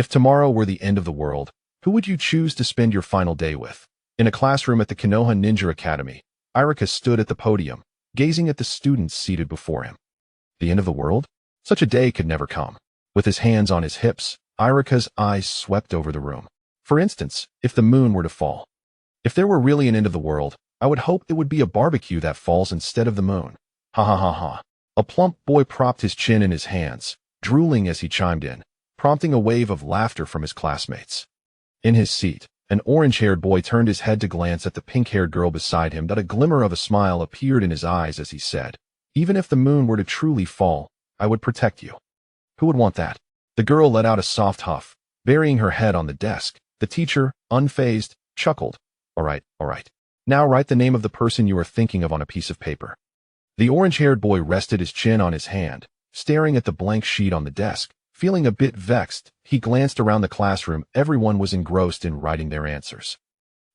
If tomorrow were the end of the world, who would you choose to spend your final day with? In a classroom at the Konoha Ninja Academy, Irika stood at the podium, gazing at the students seated before him. The end of the world? Such a day could never come. With his hands on his hips, Irika's eyes swept over the room. For instance, if the moon were to fall. If there were really an end of the world, I would hope it would be a barbecue that falls instead of the moon. Ha ha ha ha. A plump boy propped his chin in his hands, drooling as he chimed in, prompting a wave of laughter from his classmates. In his seat, an orange-haired boy turned his head to glance at the pink-haired girl beside him. That a glimmer of a smile appeared in his eyes as he said, "Even if the moon were to truly fall, I would protect you." Who would want that? The girl let out a soft huff, burying her head on the desk. The teacher, unfazed, chuckled. All right. Now write the name of the person you are thinking of on a piece of paper." The orange-haired boy rested his chin on his hand, staring at the blank sheet on the desk. Feeling a bit vexed, he glanced around the classroom. Everyone was engrossed in writing their answers.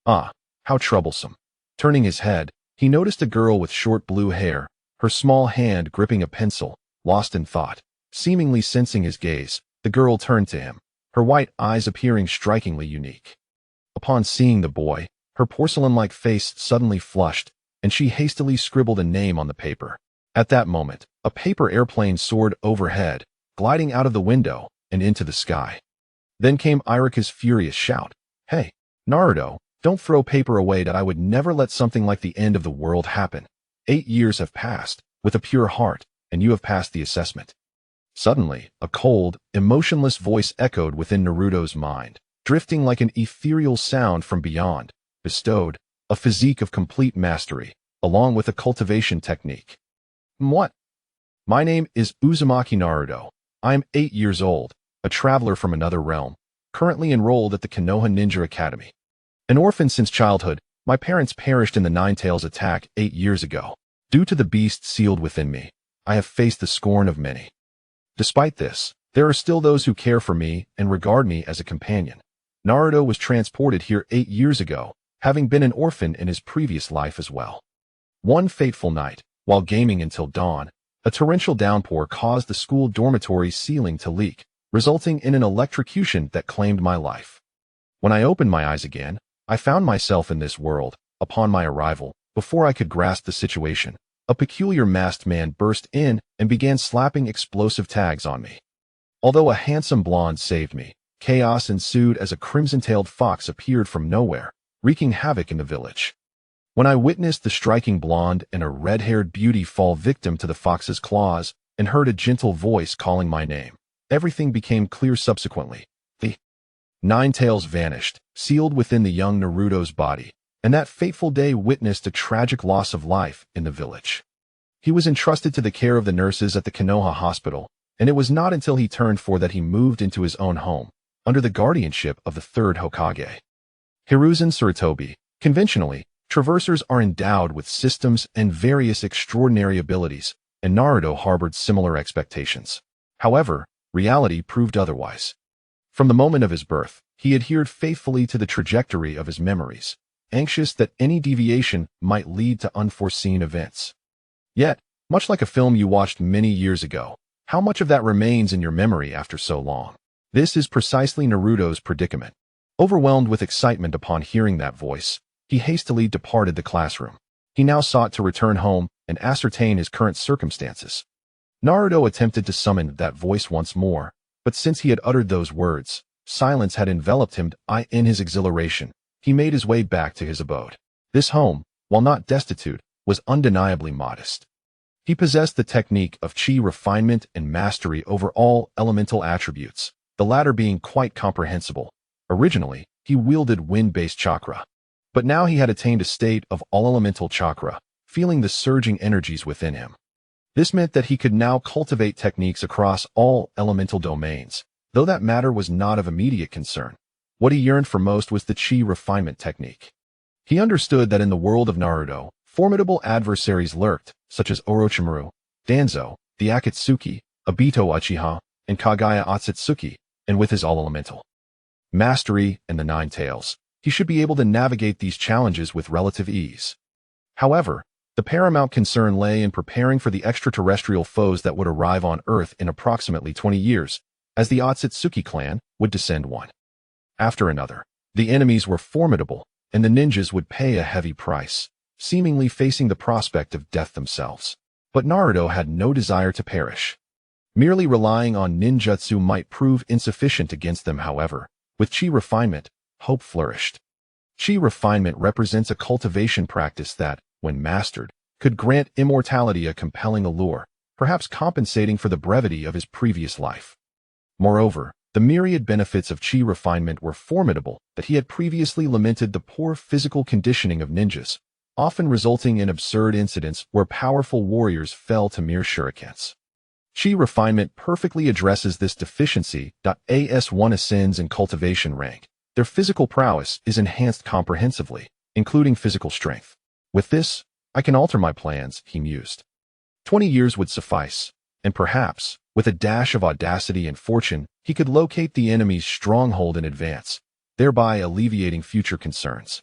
Ah, how troublesome. Turning his head, he noticed a girl with short blue hair, her small hand gripping a pencil, lost in thought. Seemingly sensing his gaze, the girl turned to him, her white eyes appearing strikingly unique. Upon seeing the boy, her porcelain-like face suddenly flushed, and she hastily scribbled a name on the paper. At that moment, a paper airplane soared overhead, gliding out of the window and into the sky. Then came Irika's furious shout. "Hey, Naruto, don't throw paper away. That I would never let something like the end of the world happen. 8 years have passed, with a pure heart, and you have passed the assessment." Suddenly, a cold, emotionless voice echoed within Naruto's mind, drifting like an ethereal sound from beyond, bestowed a physique of complete mastery, along with a cultivation technique. "What? My name is Uzumaki Naruto. I am 8 years old, a traveler from another realm, currently enrolled at the Konoha Ninja Academy. An orphan since childhood, my parents perished in the Nine-Tails attack 8 years ago. Due to the beast sealed within me, I have faced the scorn of many. Despite this, there are still those who care for me and regard me as a companion. Naruto was transported here 8 years ago, having been an orphan in his previous life as well. One fateful night, while gaming until dawn, a torrential downpour caused the school dormitory ceiling to leak, resulting in an electrocution that claimed my life. When I opened my eyes again, I found myself in this world. Upon my arrival, before I could grasp the situation, a peculiar masked man burst in and began slapping explosive tags on me. Although a handsome blonde saved me, chaos ensued as a crimson-tailed fox appeared from nowhere, wreaking havoc in the village. When I witnessed the striking blonde and a red-haired beauty fall victim to the fox's claws and heard a gentle voice calling my name, everything became clear subsequently. The Nine-Tails vanished, sealed within the young Naruto's body, and that fateful day witnessed a tragic loss of life in the village. He was entrusted to the care of the nurses at the Konoha hospital, and it was not until he turned 4 that he moved into his own home, under the guardianship of the 3rd Hokage. Hiruzen Sarutobi. Conventionally, traversers are endowed with systems and various extraordinary abilities, and Naruto harbored similar expectations. However, reality proved otherwise. From the moment of his birth, he adhered faithfully to the trajectory of his memories, anxious that any deviation might lead to unforeseen events. Yet, much like a film you watched many years ago, how much of that remains in your memory after so long? This is precisely Naruto's predicament. Overwhelmed with excitement upon hearing that voice, he hastily departed the classroom. He now sought to return home and ascertain his current circumstances. Naruto attempted to summon that voice once more, but since he had uttered those words, silence had enveloped him. In his exhilaration, he made his way back to his abode. This home, while not destitute, was undeniably modest. He possessed the technique of chi refinement and mastery over all elemental attributes, the latter being quite comprehensible. Originally, he wielded wind-based chakra, but now he had attained a state of all-elemental chakra, feeling the surging energies within him. This meant that he could now cultivate techniques across all elemental domains, though that matter was not of immediate concern. What he yearned for most was the chi refinement technique. He understood that in the world of Naruto, formidable adversaries lurked, such as Orochimaru, Danzo, the Akatsuki, Obito Uchiha, and Kagaya Otsutsuki, and with his all-elemental mastery and the Nine-Tails, he should be able to navigate these challenges with relative ease. However, the paramount concern lay in preparing for the extraterrestrial foes that would arrive on Earth in approximately 20 years. as the Otsutsuki clan would descend one after another. The enemies were formidable, and the ninjas would pay a heavy price, seemingly facing the prospect of death themselves. But Naruto had no desire to perish. Merely relying on ninjutsu might prove insufficient against them, however. With chi refinement, hope flourished. Chi refinement represents a cultivation practice that, when mastered, could grant immortality a compelling allure, perhaps compensating for the brevity of his previous life. Moreover, the myriad benefits of chi refinement were formidable, that he had previously lamented the poor physical conditioning of ninjas, often resulting in absurd incidents where powerful warriors fell to mere shurikens. Chi refinement perfectly addresses this deficiency. As one ascends in cultivation rank, their physical prowess is enhanced comprehensively, including physical strength. With this, I can alter my plans, he mused. 20 years would suffice, and perhaps, with a dash of audacity and fortune, he could locate the enemy's stronghold in advance, thereby alleviating future concerns.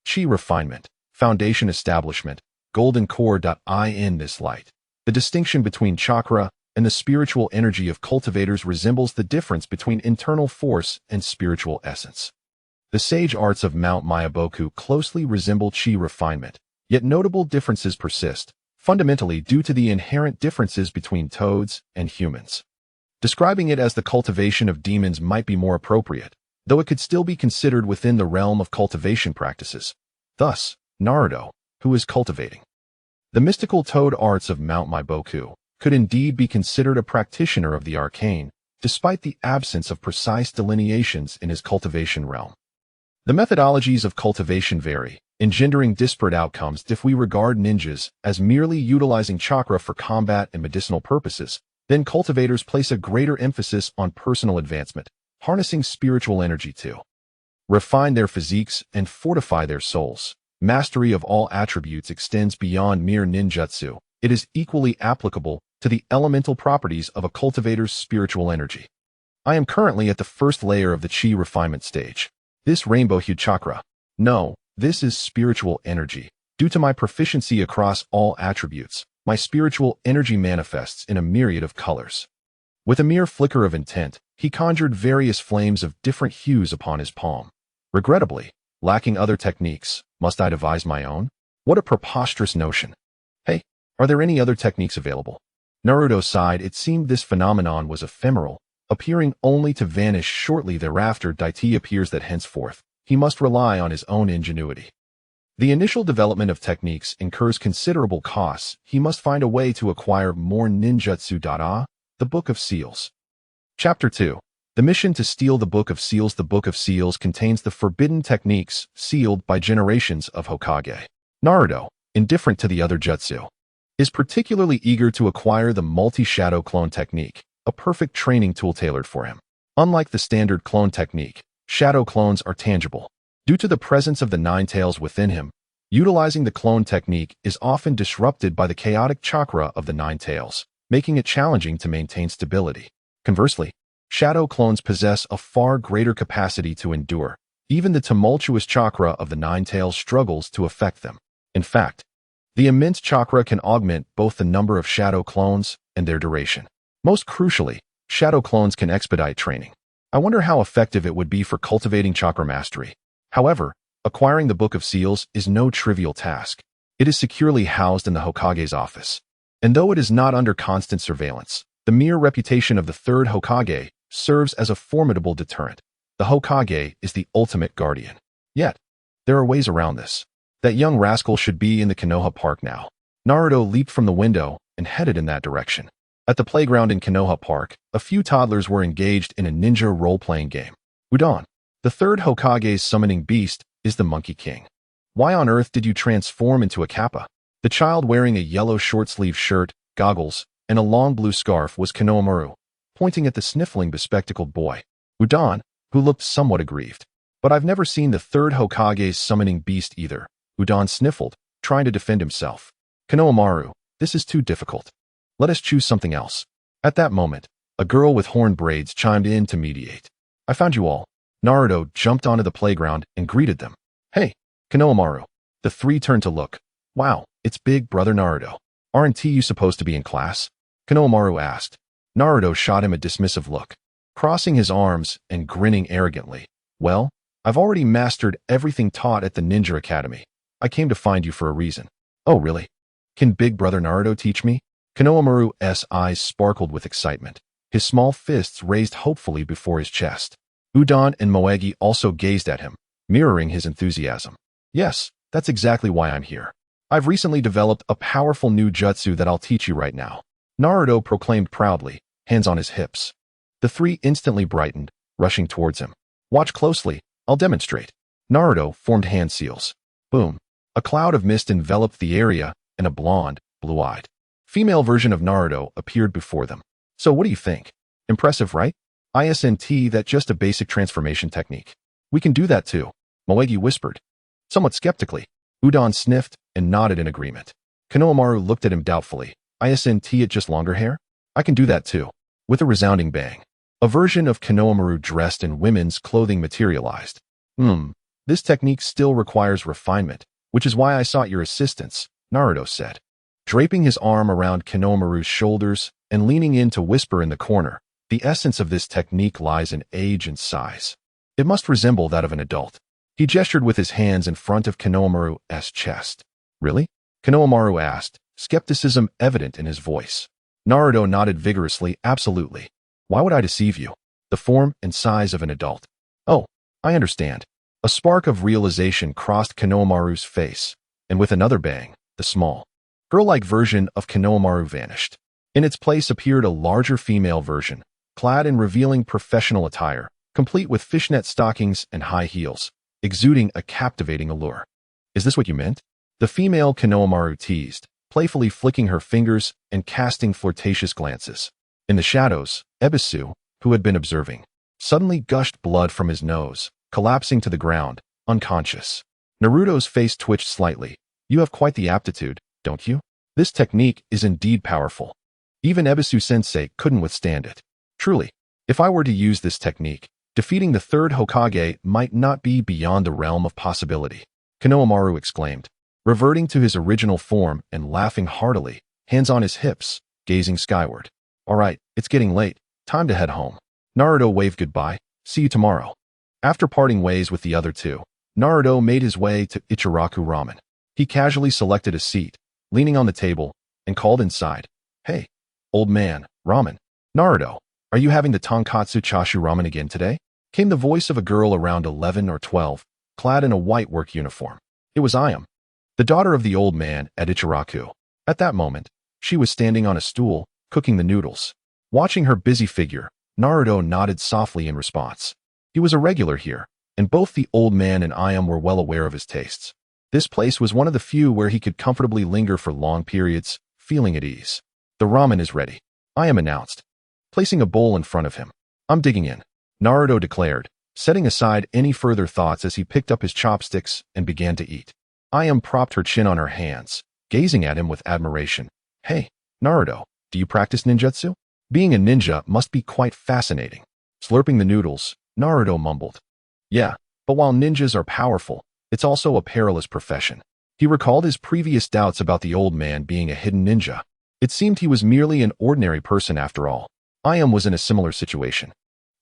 Chi refinement, foundation establishment, golden core. In this light, the distinction between chakra and the spiritual energy of cultivators resembles the difference between internal force and spiritual essence. The sage arts of Mount Myaboku closely resemble chi refinement, yet notable differences persist, fundamentally due to the inherent differences between toads and humans. Describing it as the cultivation of demons might be more appropriate, though it could still be considered within the realm of cultivation practices. Thus, Naruto, who is cultivating the mystical toad arts of Mount Myaboku, could indeed be considered a practitioner of the arcane, despite the absence of precise delineations in his cultivation realm. The methodologies of cultivation vary, engendering disparate outcomes. If we regard ninjas as merely utilizing chakra for combat and medicinal purposes, then cultivators place a greater emphasis on personal advancement, harnessing spiritual energy to refine their physiques and fortify their souls. Mastery of all attributes extends beyond mere ninjutsu. It is equally applicable to the elemental properties of a cultivator's spiritual energy. I am currently at the first layer of the chi refinement stage. This rainbow-hued chakra. No, this is spiritual energy. Due to my proficiency across all attributes, my spiritual energy manifests in a myriad of colors. With a mere flicker of intent, he conjured various flames of different hues upon his palm. Regrettably, lacking other techniques, must I devise my own? What a preposterous notion. Hey, are there any other techniques available? Naruto sighed. It seemed this phenomenon was ephemeral, appearing only to vanish shortly thereafter. It appears that henceforth, he must rely on his own ingenuity. The initial development of techniques incurs considerable costs. He must find a way to acquire more ninjutsu. The Book of Seals. Chapter 2. The mission to steal the Book of Seals. The Book of Seals contains the forbidden techniques sealed by generations of Hokage. Naruto, indifferent to the other jutsu, is particularly eager to acquire the multi-shadow clone technique, a perfect training tool tailored for him. Unlike the standard clone technique, shadow clones are tangible. Due to the presence of the nine tails within him, utilizing the clone technique is often disrupted by the chaotic chakra of the nine tails, making it challenging to maintain stability. Conversely, shadow clones possess a far greater capacity to endure. Even the tumultuous chakra of the nine tails struggles to affect them. In fact, the immense chakra can augment both the number of shadow clones and their duration. Most crucially, shadow clones can expedite training. I wonder how effective it would be for cultivating chakra mastery. However, acquiring the Book of Seals is no trivial task. It is securely housed in the Hokage's office. And though it is not under constant surveillance, the mere reputation of the third Hokage serves as a formidable deterrent. The Hokage is the ultimate guardian. Yet, there are ways around this. That young rascal should be in the Konoha Park now. Naruto leaped from the window and headed in that direction. At the playground in Konoha Park, a few toddlers were engaged in a ninja role-playing game. Udon, the third Hokage's summoning beast, is the Monkey King. Why on earth did you transform into a kappa? The child wearing a yellow short-sleeved shirt, goggles, and a long blue scarf was Konohamaru, pointing at the sniffling bespectacled boy. Udon, who looked somewhat aggrieved. But I've never seen the third Hokage's summoning beast either. Udon sniffled, trying to defend himself. Konohamaru, this is too difficult. Let us choose something else. At that moment, a girl with horn braids chimed in to mediate. I found you all. Naruto jumped onto the playground and greeted them. Hey, Konohamaru. The three turned to look. Wow, it's big brother Naruto. Aren't you supposed to be in class? Konohamaru asked. Naruto shot him a dismissive look. crossing his arms and grinning arrogantly. Well, I've already mastered everything taught at the Ninja Academy. I came to find you for a reason. Oh, really? Can Big Brother Naruto teach me? Konohamaru's eyes sparkled with excitement. His small fists raised hopefully before his chest. Udon and Moegi also gazed at him, mirroring his enthusiasm. Yes, that's exactly why I'm here. I've recently developed a powerful new jutsu that I'll teach you right now. Naruto proclaimed proudly, hands on his hips. The three instantly brightened, rushing towards him. Watch closely, I'll demonstrate. Naruto formed hand seals. Boom. A cloud of mist enveloped the area, and a blonde, blue-eyed female version of Naruto appeared before them. So what do you think? Impressive, right? Isn't that just a basic transformation technique? We can do that too, Moegi whispered. Somewhat skeptically, Udon sniffed and nodded in agreement. Konohamaru looked at him doubtfully. Isn't it just longer hair? I can do that too. With a resounding bang, a version of Konohamaru dressed in women's clothing materialized. This technique still requires refinement, which is why I sought your assistance, Naruto said. Draping his arm around Konohamaru's shoulders and leaning in to whisper in the corner, the essence of this technique lies in age and size. It must resemble that of an adult. He gestured with his hands in front of Konohamaru's chest. Really? Konohamaru asked, skepticism evident in his voice. Naruto nodded vigorously, absolutely. Why would I deceive you? The form and size of an adult. Oh, I understand. A spark of realization crossed Konohamaru's face, and with another bang, the small, girl-like version of Konohamaru vanished. In its place appeared a larger female version, clad in revealing professional attire, complete with fishnet stockings and high heels, exuding a captivating allure. Is this what you meant? The female Konohamaru teased, playfully flicking her fingers and casting flirtatious glances. In the shadows, Ebisu, who had been observing, suddenly gushed blood from his nose, collapsing to the ground, unconscious. Naruto's face twitched slightly. You have quite the aptitude, don't you? This technique is indeed powerful. Even Ebisu-sensei couldn't withstand it. Truly, if I were to use this technique, defeating the third Hokage might not be beyond the realm of possibility, Konohamaru exclaimed, reverting to his original form and laughing heartily, hands on his hips, gazing skyward. All right, it's getting late. Time to head home. Naruto waved goodbye. See you tomorrow. After parting ways with the other two, Naruto made his way to Ichiraku Ramen. He casually selected a seat, leaning on the table, and called inside. Hey, old man, ramen. Naruto, are you having the tonkatsu chashu ramen again today? Came the voice of a girl around 11 or 12, clad in a white work uniform. It was Ayam, the daughter of the old man at Ichiraku. At that moment, she was standing on a stool, cooking the noodles. Watching her busy figure, Naruto nodded softly in response. He was a regular here, and both the old man and Ayam were well aware of his tastes. This place was one of the few where he could comfortably linger for long periods, feeling at ease. The ramen is ready, Ayam announced, placing a bowl in front of him. I'm digging in, Naruto declared, setting aside any further thoughts as he picked up his chopsticks and began to eat. Ayam propped her chin on her hands, gazing at him with admiration. Hey, Naruto, do you practice ninjutsu? Being a ninja must be quite fascinating. Slurping the noodles, Naruto mumbled. Yeah, but while ninjas are powerful, it's also a perilous profession. He recalled his previous doubts about the old man being a hidden ninja. It seemed he was merely an ordinary person after all. Ayam was in a similar situation.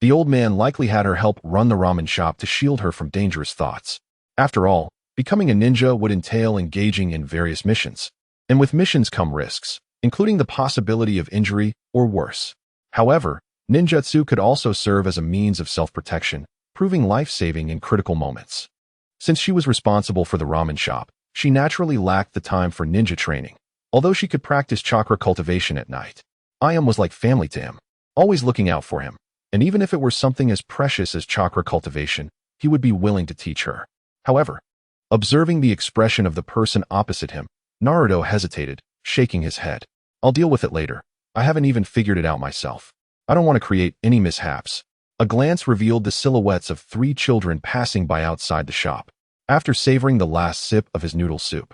The old man likely had her help run the ramen shop to shield her from dangerous thoughts. After all, becoming a ninja would entail engaging in various missions. And with missions come risks, including the possibility of injury or worse. However, ninjutsu could also serve as a means of self-protection, proving life-saving in critical moments. Since she was responsible for the ramen shop, she naturally lacked the time for ninja training, although she could practice chakra cultivation at night. Ayam was like family to him, always looking out for him, and even if it were something as precious as chakra cultivation, he would be willing to teach her. However, observing the expression of the person opposite him, Naruto hesitated, shaking his head. I'll deal with it later. I haven't even figured it out myself. I don't want to create any mishaps. A glance revealed the silhouettes of 3 children passing by outside the shop. After savoring the last sip of his noodle soup,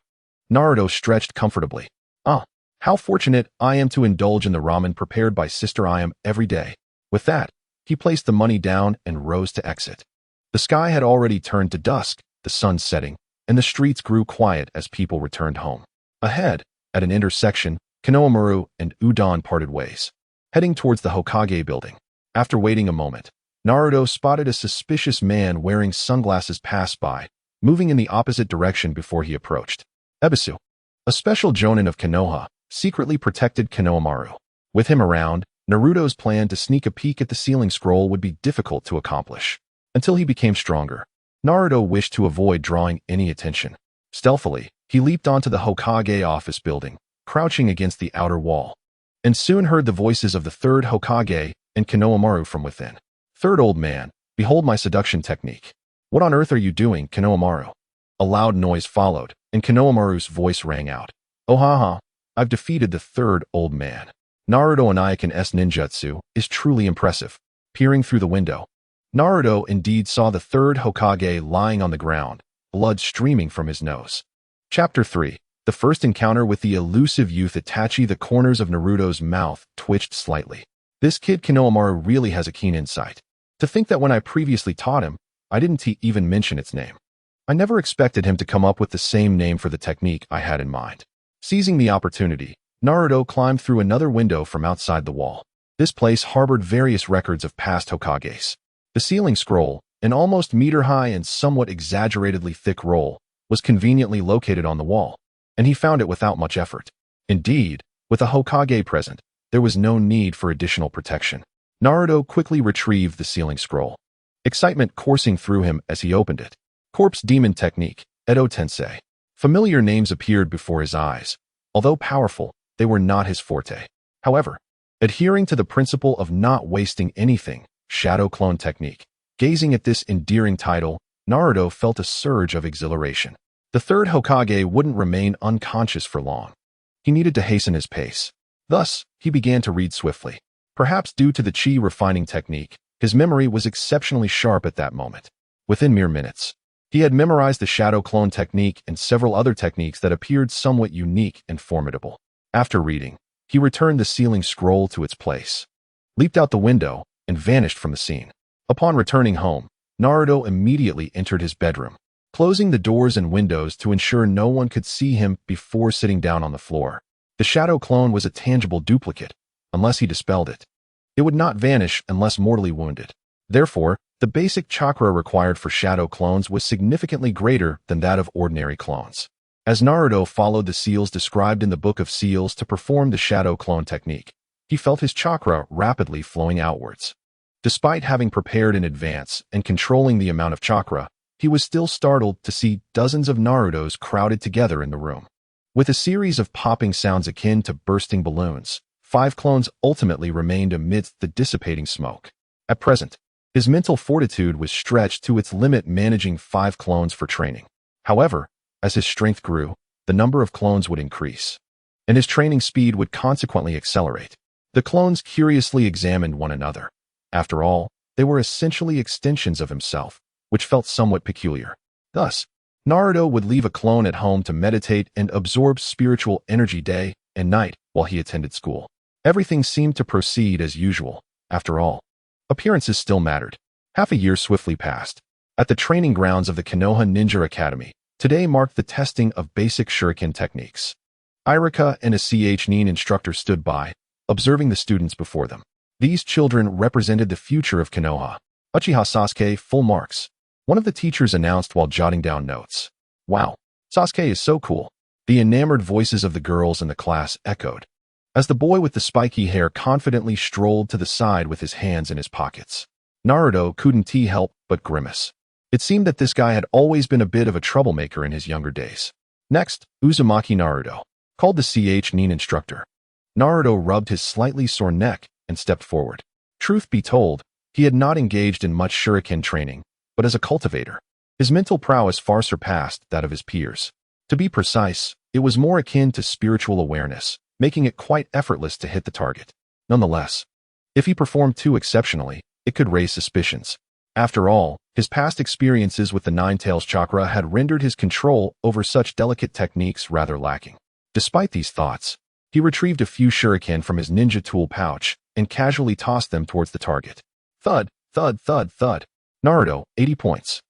Naruto stretched comfortably. How fortunate I am to indulge in the ramen prepared by Sister Ayam every day. With that, he placed the money down and rose to exit. The sky had already turned to dusk, the sun setting, and the streets grew quiet as people returned home. Ahead, at an intersection, Konohamaru and Udon parted ways, heading towards the Hokage building. After waiting a moment, Naruto spotted a suspicious man wearing sunglasses pass by, moving in the opposite direction before he approached. Ebisu, a special jonin of Konoha, secretly protected Konohamaru. With him around, Naruto's plan to sneak a peek at the sealing scroll would be difficult to accomplish. Until he became stronger, Naruto wished to avoid drawing any attention. Stealthily, he leaped onto the Hokage office building, crouching against the outer wall, and soon heard the voices of the third Hokage and Konohamaru from within. Third old man, behold my seduction technique. What on earth are you doing, Konohamaru? A loud noise followed, and Konohamaru's voice rang out. Oh haha, I've defeated the third old man. Naruto and Ayakin's ninjutsu is truly impressive. Peering through the window, Naruto indeed saw the third Hokage lying on the ground, blood streaming from his nose. Chapter 3. The first encounter with the elusive youth Itachi. The corners of Naruto's mouth twitched slightly. This kid Konohamaru really has a keen insight. To think that when I previously taught him, I didn't even mention its name. I never expected him to come up with the same name for the technique I had in mind. Seizing the opportunity, Naruto climbed through another window from outside the wall. This place harbored various records of past Hokages. The sealing scroll, an almost meter-high and somewhat exaggeratedly thick roll, was conveniently located on the wall, and he found it without much effort. Indeed, with a Hokage present, there was no need for additional protection. Naruto quickly retrieved the sealing scroll, excitement coursing through him as he opened it. Corpse Demon Technique, Edo Tensei. Familiar names appeared before his eyes. Although powerful, they were not his forte. However, adhering to the principle of not wasting anything, Shadow Clone Technique. Gazing at this endearing title, Naruto felt a surge of exhilaration. The third Hokage wouldn't remain unconscious for long. He needed to hasten his pace. Thus, he began to read swiftly. Perhaps due to the chi refining technique, his memory was exceptionally sharp at that moment. Within mere minutes, he had memorized the Shadow Clone Technique and several other techniques that appeared somewhat unique and formidable. After reading, he returned the sealing scroll to its place, leaped out the window, and vanished from the scene. Upon returning home, Naruto immediately entered his bedroom, closing the doors and windows to ensure no one could see him before sitting down on the floor. The Shadow Clone was a tangible duplicate. Unless he dispelled it, it would not vanish unless mortally wounded. Therefore, the basic chakra required for Shadow Clones was significantly greater than that of ordinary clones. As Naruto followed the seals described in the Book of Seals to perform the Shadow Clone technique, he felt his chakra rapidly flowing outwards. Despite having prepared in advance and controlling the amount of chakra, he was still startled to see dozens of Narutos crowded together in the room. With a series of popping sounds akin to bursting balloons, 5 clones ultimately remained amidst the dissipating smoke. At present, his mental fortitude was stretched to its limit, managing 5 clones for training. However, as his strength grew, the number of clones would increase, and his training speed would consequently accelerate. The clones curiously examined one another. After all, they were essentially extensions of himself, which felt somewhat peculiar. Thus, Naruto would leave a clone at home to meditate and absorb spiritual energy day and night while he attended school. Everything seemed to proceed as usual. After all, appearances still mattered. Half a year swiftly passed. At the training grounds of the Konoha Ninja Academy, today marked the testing of basic shuriken techniques. Iruka and a nin instructor stood by, observing the students before them. These children represented the future of Konoha. Uchiha Sasuke, full marks. One of the teachers announced while jotting down notes. Wow, Sasuke is so cool. The enamored voices of the girls in the class echoed, as the boy with the spiky hair confidently strolled to the side with his hands in his pockets. Naruto couldn't help but grimace. It seemed that this guy had always been a bit of a troublemaker in his younger days. Next, Uzumaki Naruto, called the nin instructor. Naruto rubbed his slightly sore neck and stepped forward. Truth be told, he had not engaged in much shuriken training, but as a cultivator, his mental prowess far surpassed that of his peers. To be precise, it was more akin to spiritual awareness, making it quite effortless to hit the target. Nonetheless, if he performed too exceptionally, it could raise suspicions. After all, his past experiences with the Nine-Tails chakra had rendered his control over such delicate techniques rather lacking. Despite these thoughts, he retrieved a few shuriken from his ninja tool pouch and casually tossed them towards the target. Thud, thud, thud, thud. Naruto, 80 points.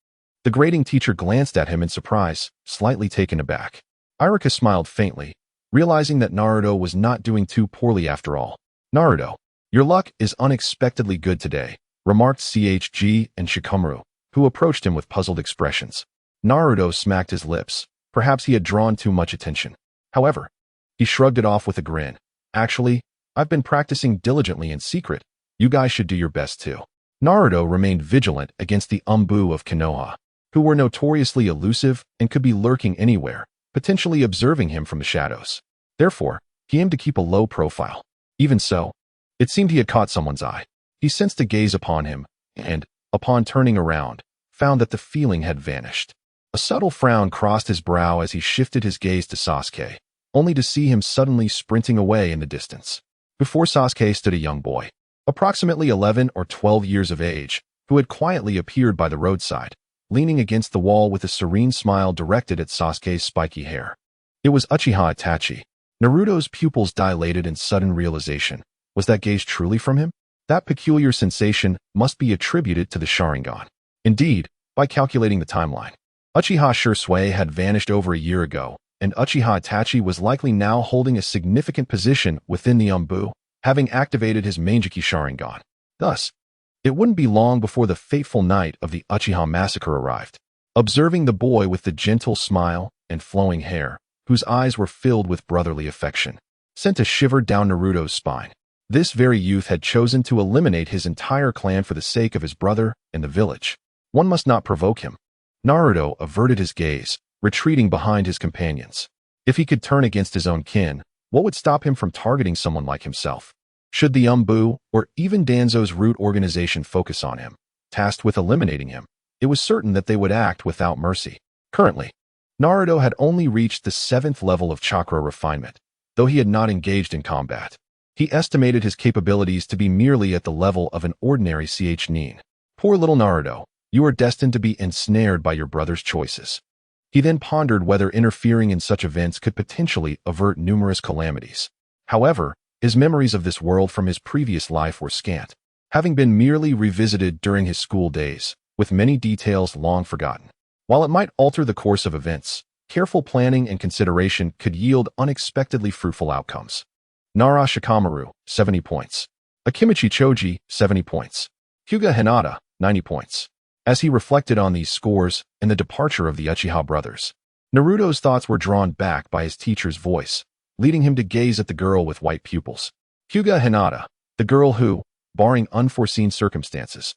The grading teacher glanced at him in surprise, slightly taken aback. Iruka smiled faintly, realizing that Naruto was not doing too poorly after all. Naruto, Your luck is unexpectedly good today, remarked Chg and Shikamaru, who approached him with puzzled expressions. Naruto smacked his lips. Perhaps he had drawn too much attention. However, he shrugged it off with a grin. Actually, I've been practicing diligently in secret. You guys should do your best too. Naruto remained vigilant against the Umbu of Konoha, who were notoriously elusive and could be lurking anywhere, potentially observing him from the shadows. Therefore, he aimed to keep a low profile. Even so, it seemed he had caught someone's eye. He sensed a gaze upon him, and, upon turning around, found that the feeling had vanished. A subtle frown crossed his brow as he shifted his gaze to Sasuke, only to see him suddenly sprinting away in the distance. Before Sasuke stood a young boy, approximately 11 or 12 years of age, who had quietly appeared by the roadside, leaning against the wall with a serene smile directed at Sasuke's spiky hair. It was Uchiha Itachi. Naruto's pupils dilated in sudden realization. Was that gaze truly from him? That peculiar sensation must be attributed to the Sharingan. Indeed, by calculating the timeline, Uchiha Shisui had vanished over a year ago, and Uchiha Itachi was likely now holding a significant position within the Umbu, having activated his Manjiki Sharingan. Thus, it wouldn't be long before the fateful night of the Uchiha massacre arrived. Observing the boy with the gentle smile and flowing hair, whose eyes were filled with brotherly affection, sent a shiver down Naruto's spine. This very youth had chosen to eliminate his entire clan for the sake of his brother and the village. One must not provoke him. Naruto averted his gaze, retreating behind his companions. If he could turn against his own kin, what would stop him from targeting someone like himself? Should the Umbu, or even Danzo's root organization focus on him, tasked with eliminating him, it was certain that they would act without mercy. Currently, Naruto had only reached the 7th level of chakra refinement, though he had not engaged in combat. He estimated his capabilities to be merely at the level of an ordinary Nin. Poor little Naruto, you are destined to be ensnared by your brother's choices. He then pondered whether interfering in such events could potentially avert numerous calamities. However, his memories of this world from his previous life were scant, having been merely revisited during his school days, with many details long forgotten. While it might alter the course of events, careful planning and consideration could yield unexpectedly fruitful outcomes. Nara Shikamaru, 70 points. Akimichi Choji, 70 points. Hyuga Hinata, 90 points. As he reflected on these scores and the departure of the Uchiha brothers, Naruto's thoughts were drawn back by his teacher's voice, leading him to gaze at the girl with white pupils. Hyuga Hinata, the girl who, barring unforeseen circumstances,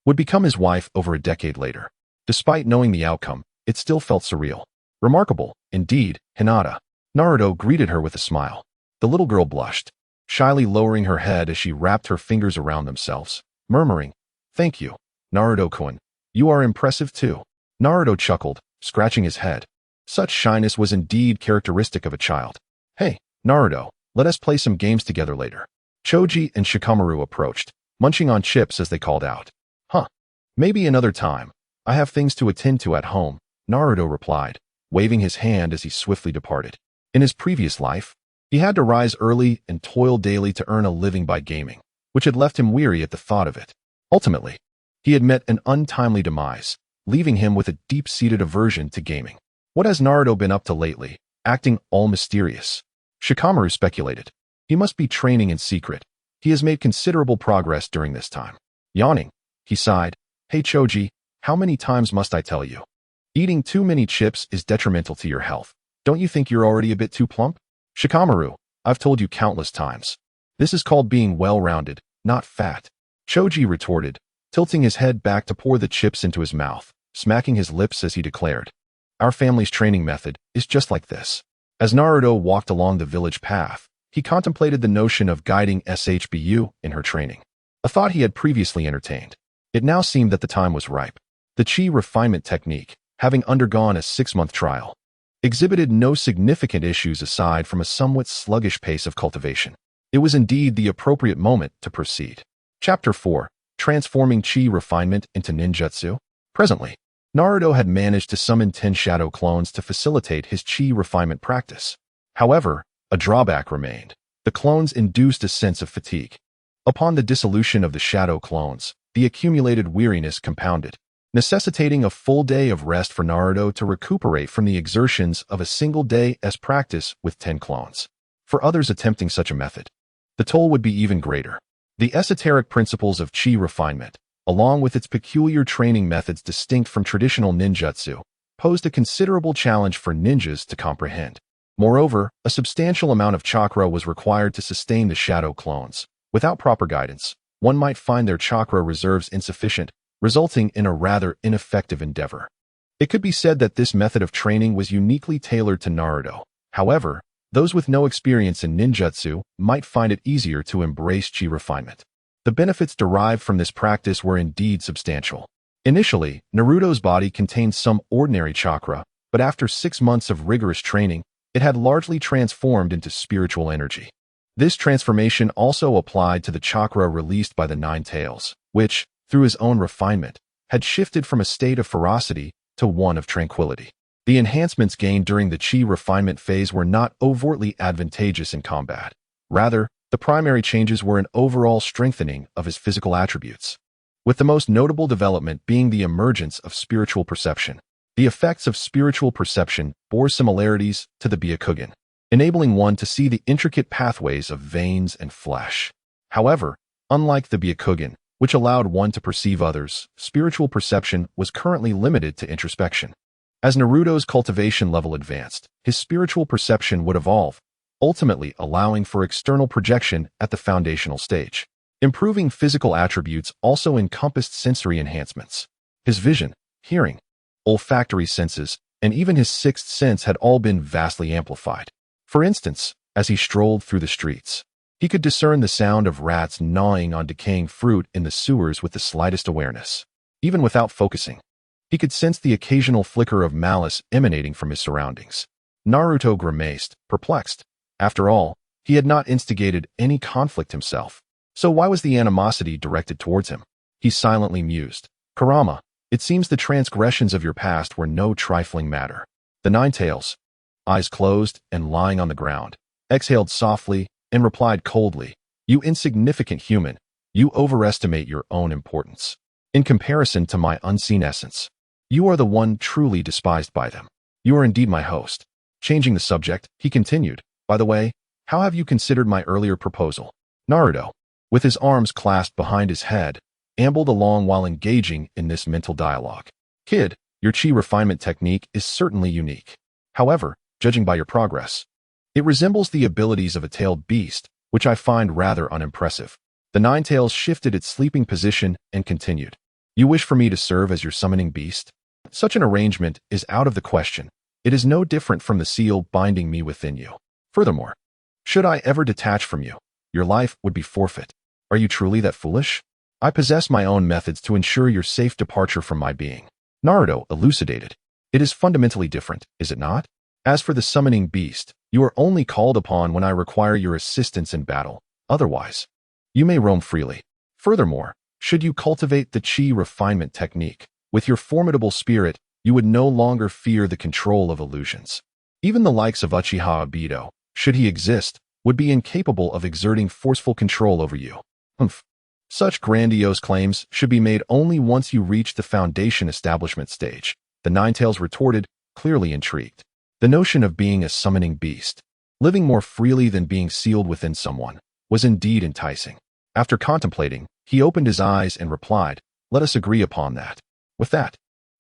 would become his wife over a decade later. Despite knowing the outcome, it still felt surreal. Remarkable, indeed, Hinata. Naruto greeted her with a smile. The little girl blushed, shyly lowering her head as she wrapped her fingers around themselves, murmuring, "Thank you, Naruto-kun. You are impressive too." Naruto chuckled, scratching his head. Such shyness was indeed characteristic of a child. "Hey, Naruto, let us play some games together later." Choji and Shikamaru approached, munching on chips as they called out. "Huh. Maybe another time. I have things to attend to at home," Naruto replied, waving his hand as he swiftly departed. In his previous life, he had to rise early and toil daily to earn a living by gaming, which had left him weary at the thought of it. Ultimately, he had met an untimely demise, leaving him with a deep-seated aversion to gaming. What has Naruto been up to lately, acting all mysterious? Shikamaru speculated. He must be training in secret. He has made considerable progress during this time. Yawning, he sighed. "Hey Choji, how many times must I tell you? Eating too many chips is detrimental to your health. Don't you think you're already a bit too plump?" "Shikamaru, I've told you countless times. This is called being well-rounded, not fat," Choji retorted, tilting his head back to pour the chips into his mouth, smacking his lips as he declared, "Our family's training method is just like this." As Naruto walked along the village path, he contemplated the notion of guiding SHBU in her training, a thought he had previously entertained. It now seemed that the time was ripe. The chi refinement technique, having undergone a 6-month trial, exhibited no significant issues aside from a somewhat sluggish pace of cultivation. It was indeed the appropriate moment to proceed. Chapter 4. Transforming Chi Refinement into Ninjutsu. Presently, Naruto had managed to summon 10 shadow clones to facilitate his Chi refinement practice. However, a drawback remained. The clones induced a sense of fatigue. Upon the dissolution of the shadow clones, the accumulated weariness compounded, necessitating a full day of rest for Naruto to recuperate from the exertions of a single day's practice with 10 clones. For others attempting such a method, the toll would be even greater. The esoteric principles of chi refinement, along with its peculiar training methods distinct from traditional ninjutsu, posed a considerable challenge for ninjas to comprehend. Moreover, a substantial amount of chakra was required to sustain the shadow clones. Without proper guidance, one might find their chakra reserves insufficient, resulting in a rather ineffective endeavor. It could be said that this method of training was uniquely tailored to Naruto. However, those with no experience in ninjutsu might find it easier to embrace chi refinement. The benefits derived from this practice were indeed substantial. Initially, Naruto's body contained some ordinary chakra, but after 6 months of rigorous training, it had largely transformed into spiritual energy. This transformation also applied to the chakra released by the Nine Tails, which, through his own refinement, had shifted from a state of ferocity to one of tranquility. The enhancements gained during the chi refinement phase were not overtly advantageous in combat. Rather, the primary changes were an overall strengthening of his physical attributes, with the most notable development being the emergence of spiritual perception. The effects of spiritual perception bore similarities to the Byakugan, enabling one to see the intricate pathways of veins and flesh. However, unlike the Byakugan, which allowed one to perceive others, spiritual perception was currently limited to introspection. As Naruto's cultivation level advanced, his spiritual perception would evolve, ultimately allowing for external projection at the foundational stage. Improving physical attributes also encompassed sensory enhancements. His vision, hearing, olfactory senses, and even his sixth sense had all been vastly amplified. For instance, as he strolled through the streets, he could discern the sound of rats gnawing on decaying fruit in the sewers with the slightest awareness. Even without focusing, he could sense the occasional flicker of malice emanating from his surroundings. Naruto grimaced, perplexed. After all, he had not instigated any conflict himself. So why was the animosity directed towards him? He silently mused. Kurama, it seems the transgressions of your past were no trifling matter. The Nine Tails, eyes closed and lying on the ground, exhaled softly and replied coldly, You insignificant human, you overestimate your own importance. In comparison to my unseen essence, you are the one truly despised by them. You are indeed my host. Changing the subject, he continued, By the way, how have you considered my earlier proposal? Naruto, with his arms clasped behind his head, ambled along while engaging in this mental dialogue. Kid, your chi refinement technique is certainly unique. However, judging by your progress, it resembles the abilities of a tailed beast, which I find rather unimpressive. The Nine Tails shifted its sleeping position and continued. You wish for me to serve as your summoning beast? Such an arrangement is out of the question. It is no different from the seal binding me within you. Furthermore, should I ever detach from you, your life would be forfeit. Are you truly that foolish? I possess my own methods to ensure your safe departure from my being. Naruto elucidated. It is fundamentally different, is it not? As for the summoning beast, you are only called upon when I require your assistance in battle. Otherwise, you may roam freely. Furthermore, should you cultivate the chi refinement technique, with your formidable spirit, you would no longer fear the control of illusions. Even the likes of Uchiha Obito, should he exist, would be incapable of exerting forceful control over you. Such grandiose claims should be made only once you reach the foundation establishment stage. The Nine Tails retorted, clearly intrigued. The notion of being a summoning beast, living more freely than being sealed within someone, was indeed enticing. After contemplating, he opened his eyes and replied, Let us agree upon that. With that,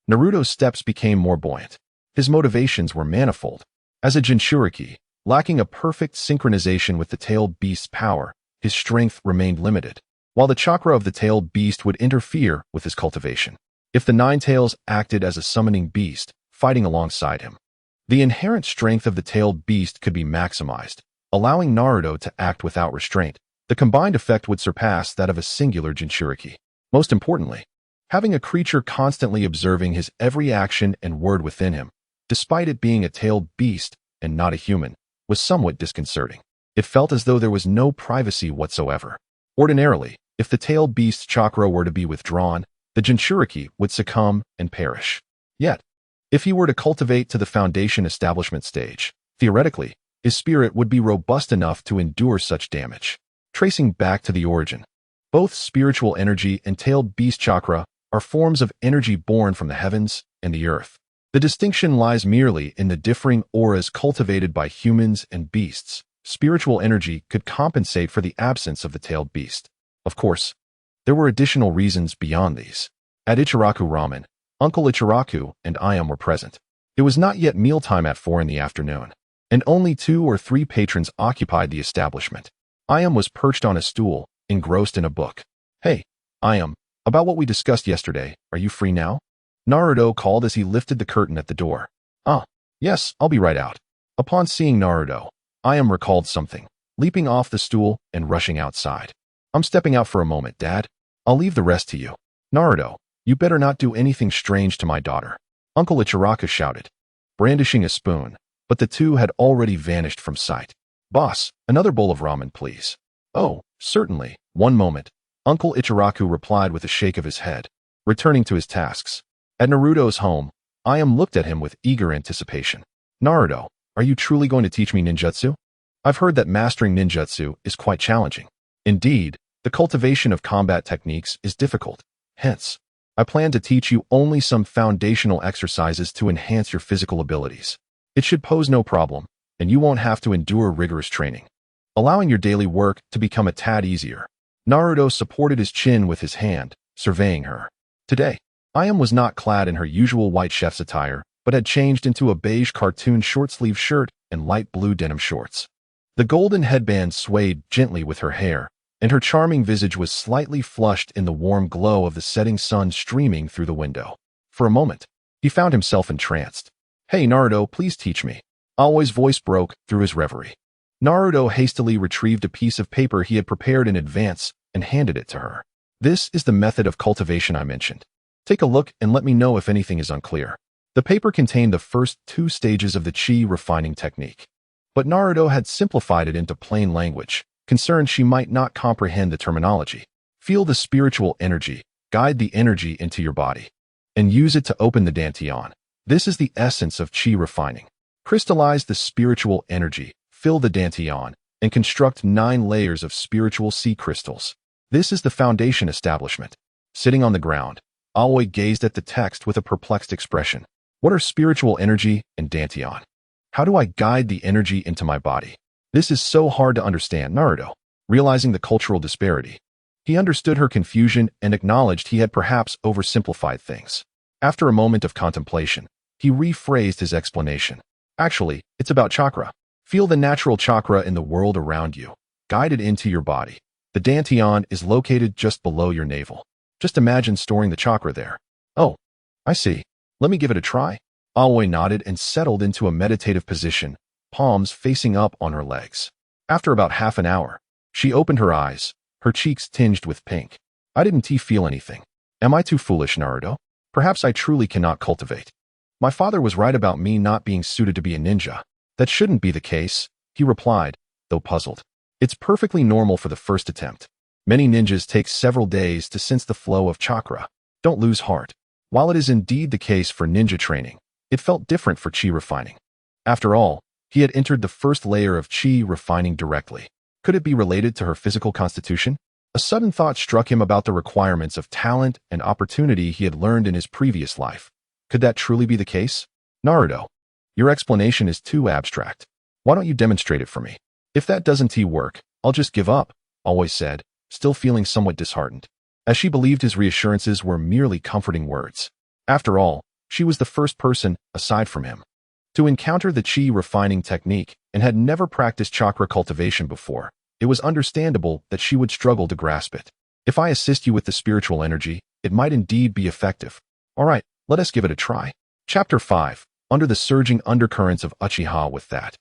Naruto's steps became more buoyant. His motivations were manifold. As a Jinchuriki, lacking a perfect synchronization with the tailed beast's power, his strength remained limited, while the chakra of the tailed beast would interfere with his cultivation. If the Nine Tails acted as a summoning beast, fighting alongside him, the inherent strength of the tailed beast could be maximized, allowing Naruto to act without restraint. The combined effect would surpass that of a singular Jinchuriki. Most importantly, having a creature constantly observing his every action and word within him, despite it being a tailed beast and not a human, was somewhat disconcerting. It felt as though there was no privacy whatsoever. Ordinarily, if the tailed beast's chakra were to be withdrawn, the Jinchuriki would succumb and perish. Yet, if he were to cultivate to the foundation establishment stage, theoretically, his spirit would be robust enough to endure such damage. Tracing back to the origin, both spiritual energy and tailed beast chakra are forms of energy born from the heavens and the earth. The distinction lies merely in the differing auras cultivated by humans and beasts. Spiritual energy could compensate for the absence of the tailed beast. Of course, there were additional reasons beyond these. At Ichiraku Ramen, Uncle Ichiraku and Ayam were present. It was not yet mealtime at 4 in the afternoon, and only 2 or 3 patrons occupied the establishment. Ayam was perched on a stool, engrossed in a book. "Hey, Ayam, about what we discussed yesterday, are you free now?" Naruto called as he lifted the curtain at the door. "Ah, yes, I'll be right out." Upon seeing Naruto, Ayam recalled something, leaping off the stool and rushing outside. "I'm stepping out for a moment, Dad. I'll leave the rest to you." "Naruto, you better not do anything strange to my daughter," Uncle Ichiraku shouted, brandishing a spoon, but the two had already vanished from sight. "Boss, another bowl of ramen, please." "Oh, certainly. One moment," Uncle Ichiraku replied with a shake of his head, returning to his tasks. At Naruto's home, Ayam looked at him with eager anticipation. "Naruto, are you truly going to teach me ninjutsu? I've heard that mastering ninjutsu is quite challenging. Indeed, the cultivation of combat techniques is difficult. Hence, I plan to teach you only some foundational exercises to enhance your physical abilities. It should pose no problem, and you won't have to endure rigorous training, allowing your daily work to become a tad easier." Naruto supported his chin with his hand, surveying her. Today, Ayam was not clad in her usual white chef's attire, but had changed into a beige cartoon short-sleeve shirt and light blue denim shorts. The golden headband swayed gently with her hair, and her charming visage was slightly flushed in the warm glow of the setting sun streaming through the window. For a moment, he found himself entranced. "Hey, Naruto, please teach me." Aoi's voice broke through his reverie. Naruto hastily retrieved a piece of paper he had prepared in advance and handed it to her. "This is the method of cultivation I mentioned. Take a look and let me know if anything is unclear." The paper contained the first 2 stages of the chi refining technique, but Naruto had simplified it into plain language, concerned she might not comprehend the terminology. "Feel the spiritual energy, guide the energy into your body, and use it to open the dantian. This is the essence of chi refining. Crystallize the spiritual energy, fill the dantian, and construct 9 layers of spiritual sea crystals. This is the foundation establishment." Sitting on the ground, Aoi gazed at the text with a perplexed expression. "What are spiritual energy and dantian? How do I guide the energy into my body? This is so hard to understand." Naruto, realizing the cultural disparity, he understood her confusion and acknowledged he had perhaps oversimplified things. After a moment of contemplation, he rephrased his explanation. "Actually, it's about chakra. Feel the natural chakra in the world around you, guide it into your body. The dantian is located just below your navel. Just imagine storing the chakra there." "Oh, I see. Let me give it a try." Aoi nodded and settled into a meditative position, palms facing up on her legs. After about half an hour, she opened her eyes, her cheeks tinged with pink. "I didn't feel anything. Am I too foolish, Naruto? Perhaps I truly cannot cultivate. My father was right about me not being suited to be a ninja. That shouldn't be the case," he replied, though puzzled. "It's perfectly normal for the first attempt. Many ninjas take several days to sense the flow of chakra. Don't lose heart. While it is indeed the case for ninja training, it felt different for chi refining. After all, he had entered the first layer of chi refining directly. Could it be related to her physical constitution? A sudden thought struck him about the requirements of talent and opportunity he had learned in his previous life. Could that truly be the case? "Naruto, your explanation is too abstract. Why don't you demonstrate it for me?" "If that doesn't work, I'll just give up," Aoi said, still feeling somewhat disheartened, as she believed his reassurances were merely comforting words. After all, she was the first person, aside from him, to encounter the chi refining technique and had never practiced chakra cultivation before. It was understandable that she would struggle to grasp it. "If I assist you with the spiritual energy, it might indeed be effective. All right, let us give it a try." Chapter 5. Under the surging undercurrents of Uchiha. With that,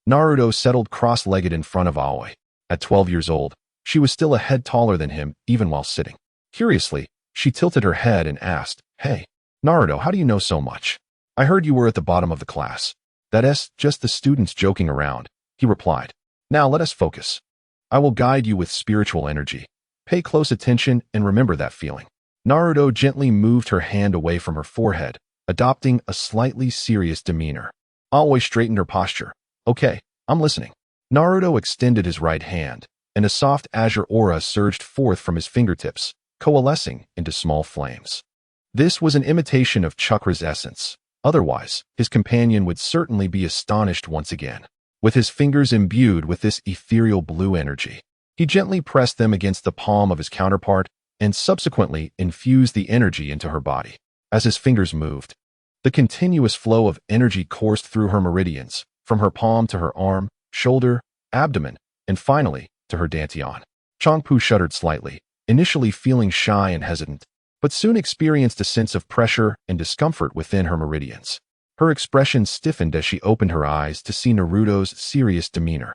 Naruto settled cross-legged in front of Aoi. At 12 years old, she was still a head taller than him, even while sitting. Curiously, she tilted her head and asked, "Hey, Naruto, how do you know so much? I heard you were at the bottom of the class." "That's just the students joking around," he replied. "Now let us focus. I will guide you with spiritual energy. Pay close attention and remember that feeling." Naruto gently moved her hand away from her forehead, adopting a slightly serious demeanor. Aoi straightened her posture. "Okay, I'm listening." Naruto extended his right hand, and a soft azure aura surged forth from his fingertips, coalescing into small flames. This was an imitation of chakra's essence. Otherwise, his companion would certainly be astonished once again. With his fingers imbued with this ethereal blue energy, He gently pressed them against the palm of his counterpart and subsequently infused the energy into her body. As his fingers moved, the continuous flow of energy coursed through her meridians, from her palm to her arm, shoulder, abdomen, and finally to her dantian. Changpu shuddered slightly, initially feeling shy and hesitant, but soon experienced a sense of pressure and discomfort within her meridians. Her expression stiffened as she opened her eyes to see Naruto's serious demeanor,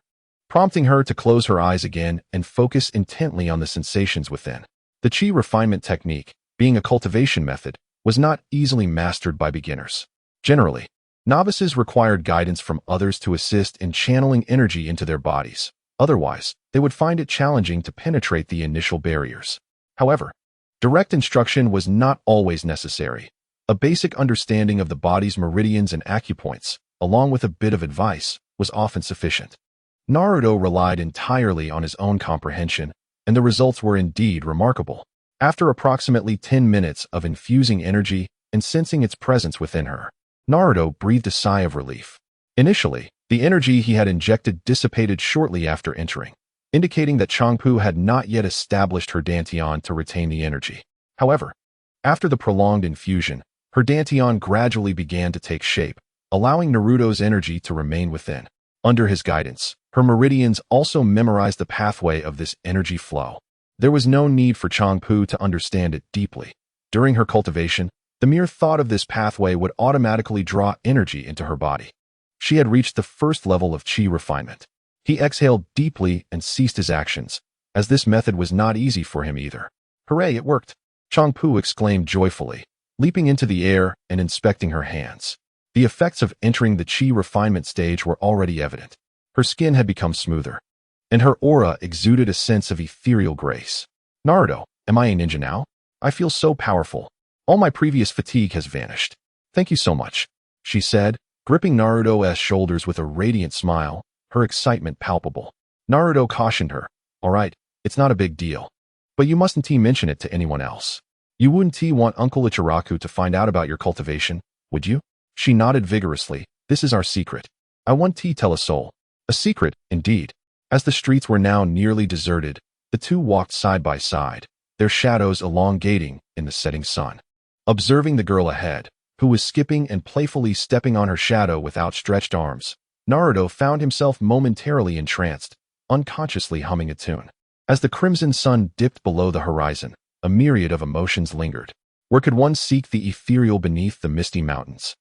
prompting her to close her eyes again and focus intently on the sensations within. The chi refinement technique, being a cultivation method, was not easily mastered by beginners. Generally, novices required guidance from others to assist in channeling energy into their bodies. Otherwise, they would find it challenging to penetrate the initial barriers. However, direct instruction was not always necessary. A basic understanding of the body's meridians and acupoints, along with a bit of advice, was often sufficient. Naruto relied entirely on his own comprehension, and the results were indeed remarkable. After approximately 10 minutes of infusing energy and sensing its presence within her, Naruto breathed a sigh of relief. Initially, the energy he had injected dissipated shortly after entering, indicating that Changpu had not yet established her dantian to retain the energy. However, after the prolonged infusion, her dantian gradually began to take shape, allowing Naruto's energy to remain within. Under his guidance, her meridians also memorized the pathway of this energy flow. There was no need for Changpu to understand it deeply. During her cultivation, the mere thought of this pathway would automatically draw energy into her body. She had reached the first level of chi refinement. He exhaled deeply and ceased his actions, as this method was not easy for him either. Hooray, it worked! Changpu exclaimed joyfully, leaping into the air and inspecting her hands. The effects of entering the chi refinement stage were already evident. Her skin had become smoother, and her aura exuded a sense of ethereal grace. Naruto, am I a ninja now? I feel so powerful. All my previous fatigue has vanished. Thank you so much, she said, gripping Naruto's shoulders with a radiant smile, her excitement palpable. Naruto cautioned her, all right, it's not a big deal. But you mustn't mention it to anyone else. You wouldn't want Uncle Ichiraku to find out about your cultivation, would you? She nodded vigorously. This is our secret. I won't tell a soul. A secret, indeed. As the streets were now nearly deserted, the two walked side by side, their shadows elongating in the setting sun. Observing the girl ahead, who was skipping and playfully stepping on her shadow with outstretched arms, Naruto found himself momentarily entranced, unconsciously humming a tune. As the crimson sun dipped below the horizon, a myriad of emotions lingered. Where could one seek the ethereal beneath the misty mountains?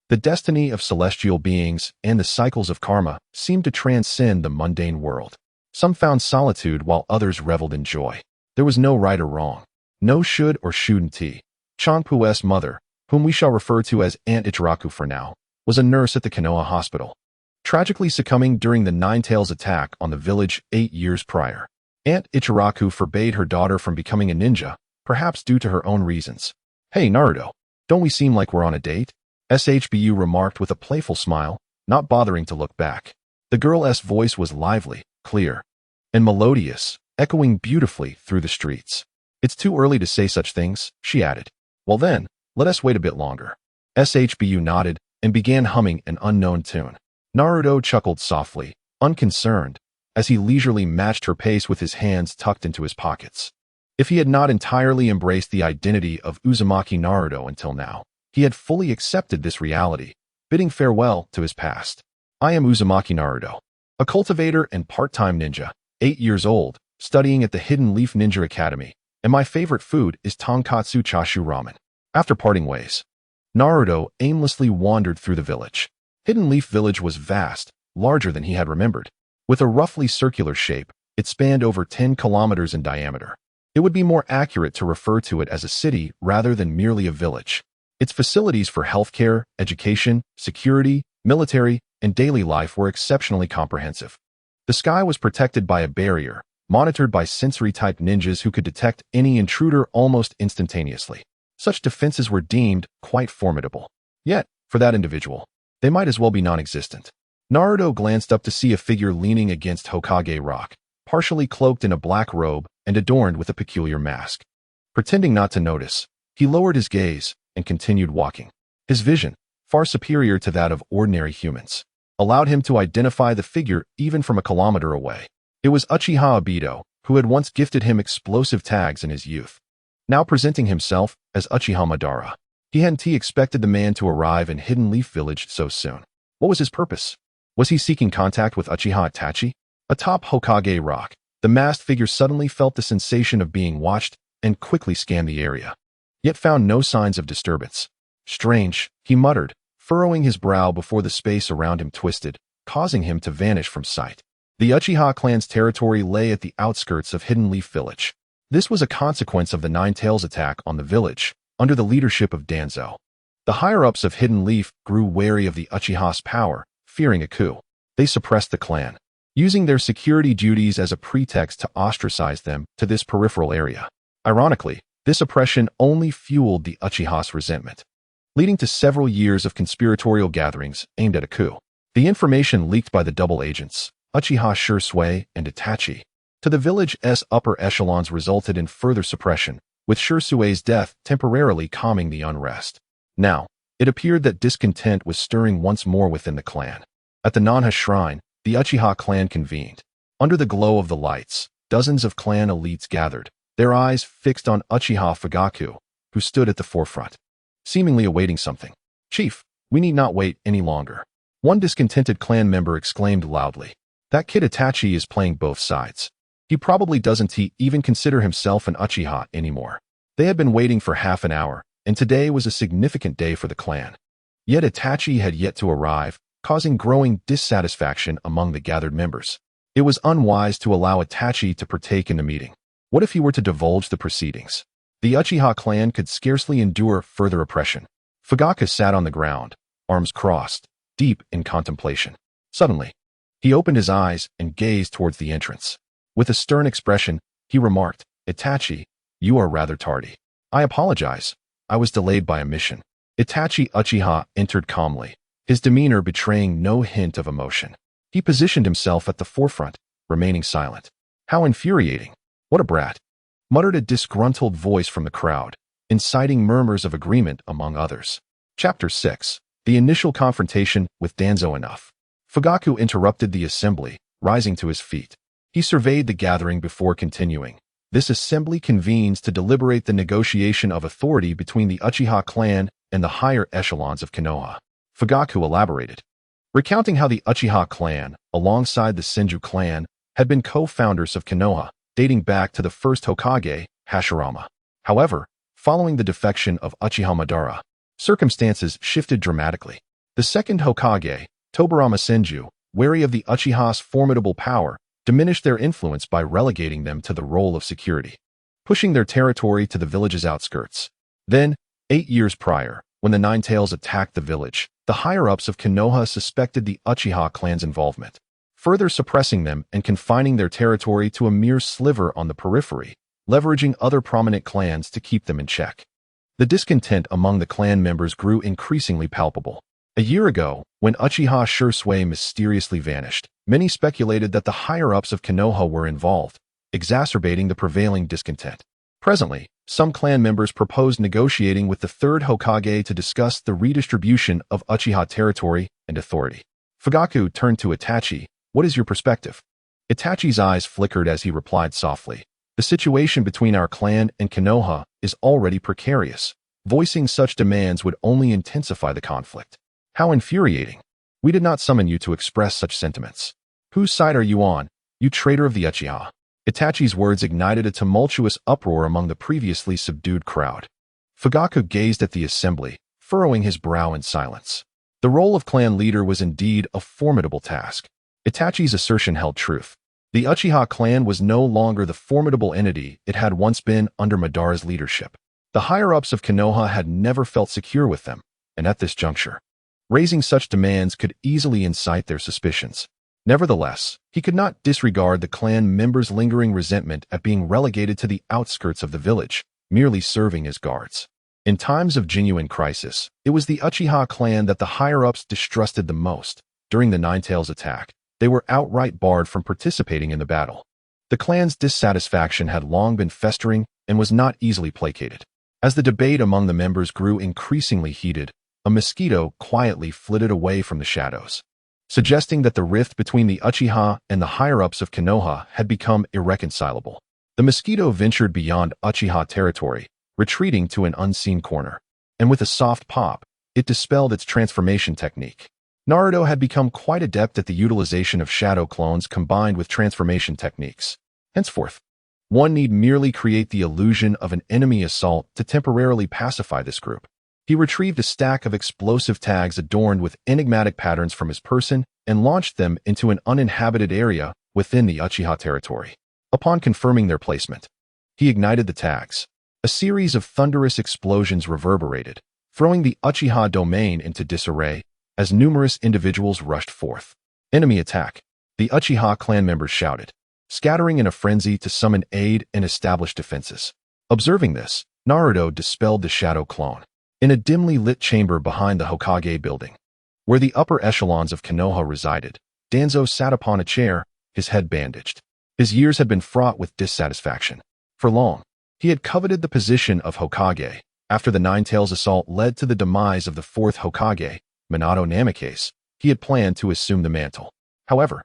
The destiny of celestial beings and the cycles of karma seemed to transcend the mundane world. Some found solitude while others reveled in joy. There was no right or wrong, no should or shouldn't. Changpu's mother, whom we shall refer to as Aunt Ichiraku for now, was a nurse at the Konoha hospital, tragically succumbing during the Nine-Tails attack on the village 8 years prior. Aunt Ichiraku forbade her daughter from becoming a ninja, perhaps due to her own reasons. Hey Naruto, don't we seem like we're on a date? SHBU remarked with a playful smile, not bothering to look back. The girl's voice was lively, clear, and melodious, echoing beautifully through the streets. It's too early to say such things, she added. Well then, let us wait a bit longer. SHBU nodded and began humming an unknown tune. Naruto chuckled softly, unconcerned, as he leisurely matched her pace with his hands tucked into his pockets. If he had not entirely embraced the identity of Uzumaki Naruto until now, he had fully accepted this reality, bidding farewell to his past. I am Uzumaki Naruto, a cultivator and part-time ninja, 8 years old, studying at the Hidden Leaf Ninja Academy, and my favorite food is tonkatsu chashu ramen. After parting ways, Naruto aimlessly wandered through the village. Hidden Leaf Village was vast, larger than he had remembered. With a roughly circular shape, it spanned over 10 kilometers in diameter. It would be more accurate to refer to it as a city rather than merely a village. Its facilities for healthcare, education, security, military, and daily life were exceptionally comprehensive. The sky was protected by a barrier, monitored by sensory-type ninjas who could detect any intruder almost instantaneously. Such defenses were deemed quite formidable. Yet, for that individual, they might as well be non-existent. Naruto glanced up to see a figure leaning against Hokage Rock, partially cloaked in a black robe and adorned with a peculiar mask. Pretending not to notice, he lowered his gaze and continued walking. His vision, far superior to that of ordinary humans, allowed him to identify the figure even from a kilometer away. It was Uchiha Obito, who had once gifted him explosive tags in his youth, now presenting himself as Uchiha Madara. He hadn't expected the man to arrive in Hidden Leaf Village so soon. What was his purpose? Was he seeking contact with Uchiha Itachi? Atop Hokage Rock, the masked figure suddenly felt the sensation of being watched and quickly scanned the area, yet found no signs of disturbance. Strange, he muttered, furrowing his brow before the space around him twisted, causing him to vanish from sight. The Uchiha clan's territory lay at the outskirts of Hidden Leaf Village. This was a consequence of the Nine Tails attack on the village, under the leadership of Danzo. The higher-ups of Hidden Leaf grew wary of the Uchiha's power, fearing a coup. They suppressed the clan, using their security duties as a pretext to ostracize them to this peripheral area. Ironically, this oppression only fueled the Uchiha's resentment, leading to several years of conspiratorial gatherings aimed at a coup. The information leaked by the double agents, Uchiha Shisui and Itachi, to the village's upper echelons resulted in further suppression, with Shisui's death temporarily calming the unrest. Now, it appeared that discontent was stirring once more within the clan. At the Nanha Shrine, the Uchiha clan convened. Under the glow of the lights, dozens of clan elites gathered, their eyes fixed on Uchiha Fugaku, who stood at the forefront, seemingly awaiting something. "Chief, we need not wait any longer," one discontented clan member exclaimed loudly. "That kid Itachi is playing both sides. He probably doesn't even consider himself an Uchiha anymore." They had been waiting for half an hour, and today was a significant day for the clan. Yet Itachi had yet to arrive, causing growing dissatisfaction among the gathered members. It was unwise to allow Itachi to partake in the meeting. What if he were to divulge the proceedings? The Uchiha clan could scarcely endure further oppression. Fugaku sat on the ground, arms crossed, deep in contemplation. Suddenly, he opened his eyes and gazed towards the entrance. With a stern expression, he remarked, "Itachi, you are rather tardy." "I apologize. I was delayed by a mission." Itachi Uchiha entered calmly, his demeanor betraying no hint of emotion. He positioned himself at the forefront, remaining silent. "How infuriating. What a brat," muttered a disgruntled voice from the crowd, inciting murmurs of agreement among others. Chapter 6. The Initial Confrontation with Danzo. Enough. Fugaku interrupted the assembly, rising to his feet. He surveyed the gathering before continuing. "This assembly convenes to deliberate the negotiation of authority between the Uchiha clan and the higher echelons of Konoha." Fugaku elaborated, recounting how the Uchiha clan, alongside the Senju clan, had been co-founders of Konoha, dating back to the first Hokage, Hashirama. However, following the defection of Uchiha Madara, circumstances shifted dramatically. The second Hokage, Tobirama Senju, wary of the Uchiha's formidable power, diminished their influence by relegating them to the role of security, pushing their territory to the village's outskirts. Then, 8 years prior, when the Nine Tails attacked the village, the higher-ups of Konoha suspected the Uchiha clan's involvement, further suppressing them and confining their territory to a mere sliver on the periphery, leveraging other prominent clans to keep them in check. The discontent among the clan members grew increasingly palpable. A year ago, when Uchiha Shisui mysteriously vanished, many speculated that the higher-ups of Konoha were involved, exacerbating the prevailing discontent. Presently, some clan members proposed negotiating with the third Hokage to discuss the redistribution of Uchiha territory and authority. Fugaku turned to Itachi. "What is your perspective?" Itachi's eyes flickered as he replied softly, "The situation between our clan and Konoha is already precarious. Voicing such demands would only intensify the conflict." "How infuriating. We did not summon you to express such sentiments. Whose side are you on, you traitor of the Uchiha?" Itachi's words ignited a tumultuous uproar among the previously subdued crowd. Fugaku gazed at the assembly, furrowing his brow in silence. The role of clan leader was indeed a formidable task. Itachi's assertion held truth. The Uchiha clan was no longer the formidable entity it had once been under Madara's leadership. The higher-ups of Konoha had never felt secure with them, and at this juncture, raising such demands could easily incite their suspicions. Nevertheless, he could not disregard the clan members' lingering resentment at being relegated to the outskirts of the village, merely serving as guards. In times of genuine crisis, it was the Uchiha clan that the higher-ups distrusted the most. During the Nine Tails attack, they were outright barred from participating in the battle. The clan's dissatisfaction had long been festering and was not easily placated. As the debate among the members grew increasingly heated, a mosquito quietly flitted away from the shadows. suggesting that the rift between the Uchiha and the higher-ups of Konoha had become irreconcilable. The mosquito ventured beyond Uchiha territory, retreating to an unseen corner. And with a soft pop, it dispelled its transformation technique. Naruto had become quite adept at the utilization of shadow clones combined with transformation techniques. Henceforth, one need merely create the illusion of an enemy assault to temporarily pacify this group. He retrieved a stack of explosive tags adorned with enigmatic patterns from his person and launched them into an uninhabited area within the Uchiha territory. Upon confirming their placement, he ignited the tags. A series of thunderous explosions reverberated, throwing the Uchiha domain into disarray as numerous individuals rushed forth. Enemy attack, the Uchiha clan members shouted, scattering in a frenzy to summon aid and establish defenses. Observing this, Naruto dispelled the shadow clone. In a dimly lit chamber behind the Hokage building, where the upper echelons of Konoha resided, Danzo sat upon a chair, his head bandaged. His years had been fraught with dissatisfaction. For long, he had coveted the position of Hokage. After the Nine-Tails assault led to the demise of the fourth Hokage, Minato Namikaze, he had planned to assume the mantle. However,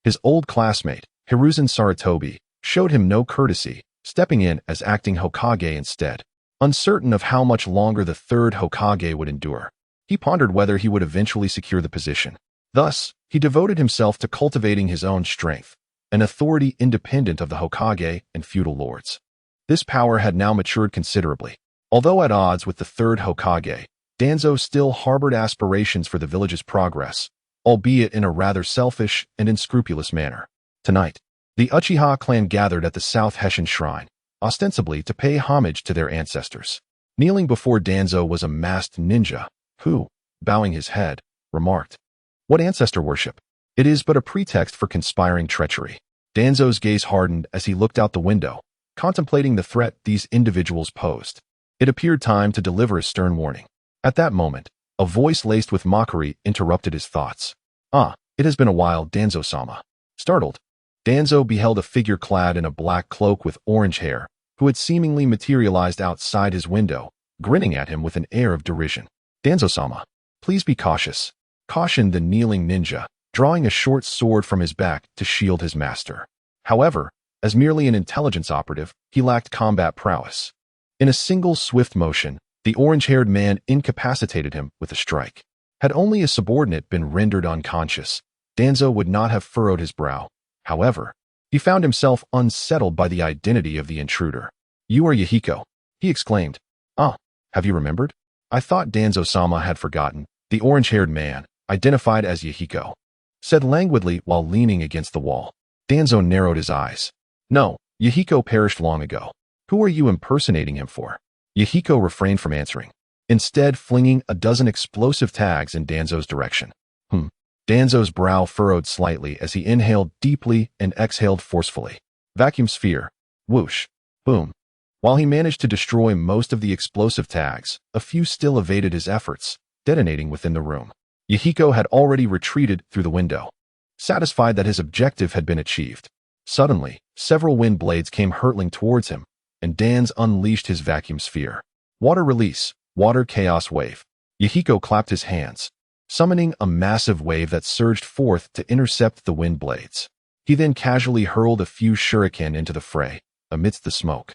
his old classmate, Hiruzen Sarutobi, showed him no courtesy, stepping in as acting Hokage instead. Uncertain of how much longer the third Hokage would endure, he pondered whether he would eventually secure the position. Thus, he devoted himself to cultivating his own strength, an authority independent of the Hokage and feudal lords. This power had now matured considerably. Although at odds with the third Hokage, Danzo still harbored aspirations for the village's progress, albeit in a rather selfish and unscrupulous manner. Tonight, the Uchiha clan gathered at the South Hessian Shrine, ostensibly to pay homage to their ancestors. Kneeling before Danzo was a masked ninja, who, bowing his head, remarked, "What ancestor worship? It is but a pretext for conspiring treachery." Danzo's gaze hardened as he looked out the window, contemplating the threat these individuals posed. It appeared time to deliver a stern warning. At that moment, a voice laced with mockery interrupted his thoughts. It has been a while, Danzo-sama." Startled, Danzo beheld a figure clad in a black cloak with orange hair, who had seemingly materialized outside his window, grinning at him with an air of derision. "Danzo-sama, please be cautious," cautioned the kneeling ninja, drawing a short sword from his back to shield his master. However, as merely an intelligence operative, he lacked combat prowess. In a single swift motion, the orange-haired man incapacitated him with a strike. Had only a subordinate been rendered unconscious, Danzo would not have furrowed his brow. However, he found himself unsettled by the identity of the intruder. "You are Yahiko," he exclaimed. Have you remembered?" "I thought Danzo-sama had forgotten." The orange-haired man, identified as Yahiko, said languidly while leaning against the wall. Danzo narrowed his eyes. "No, Yahiko perished long ago. Who are you impersonating him for?" Yahiko refrained from answering, instead flinging a dozen explosive tags in Danzo's direction. Danzo's brow furrowed slightly as he inhaled deeply and exhaled forcefully. Vacuum sphere. Whoosh. Boom. While he managed to destroy most of the explosive tags, a few still evaded his efforts, detonating within the room. Yahiko had already retreated through the window, satisfied that his objective had been achieved. Suddenly, several wind blades came hurtling towards him, and Danz unleashed his vacuum sphere. Water release. Water chaos wave. Yahiko clapped his hands, summoning a massive wave that surged forth to intercept the wind blades. He then casually hurled a few shuriken into the fray, amidst the smoke.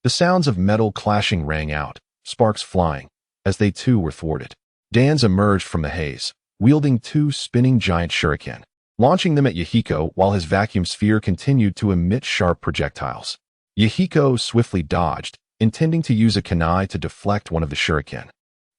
The sounds of metal clashing rang out, sparks flying, as they too were thwarted. Danz emerged from the haze, wielding two spinning giant shuriken, launching them at Yahiko while his vacuum sphere continued to emit sharp projectiles. Yahiko swiftly dodged, intending to use a kunai to deflect one of the shuriken.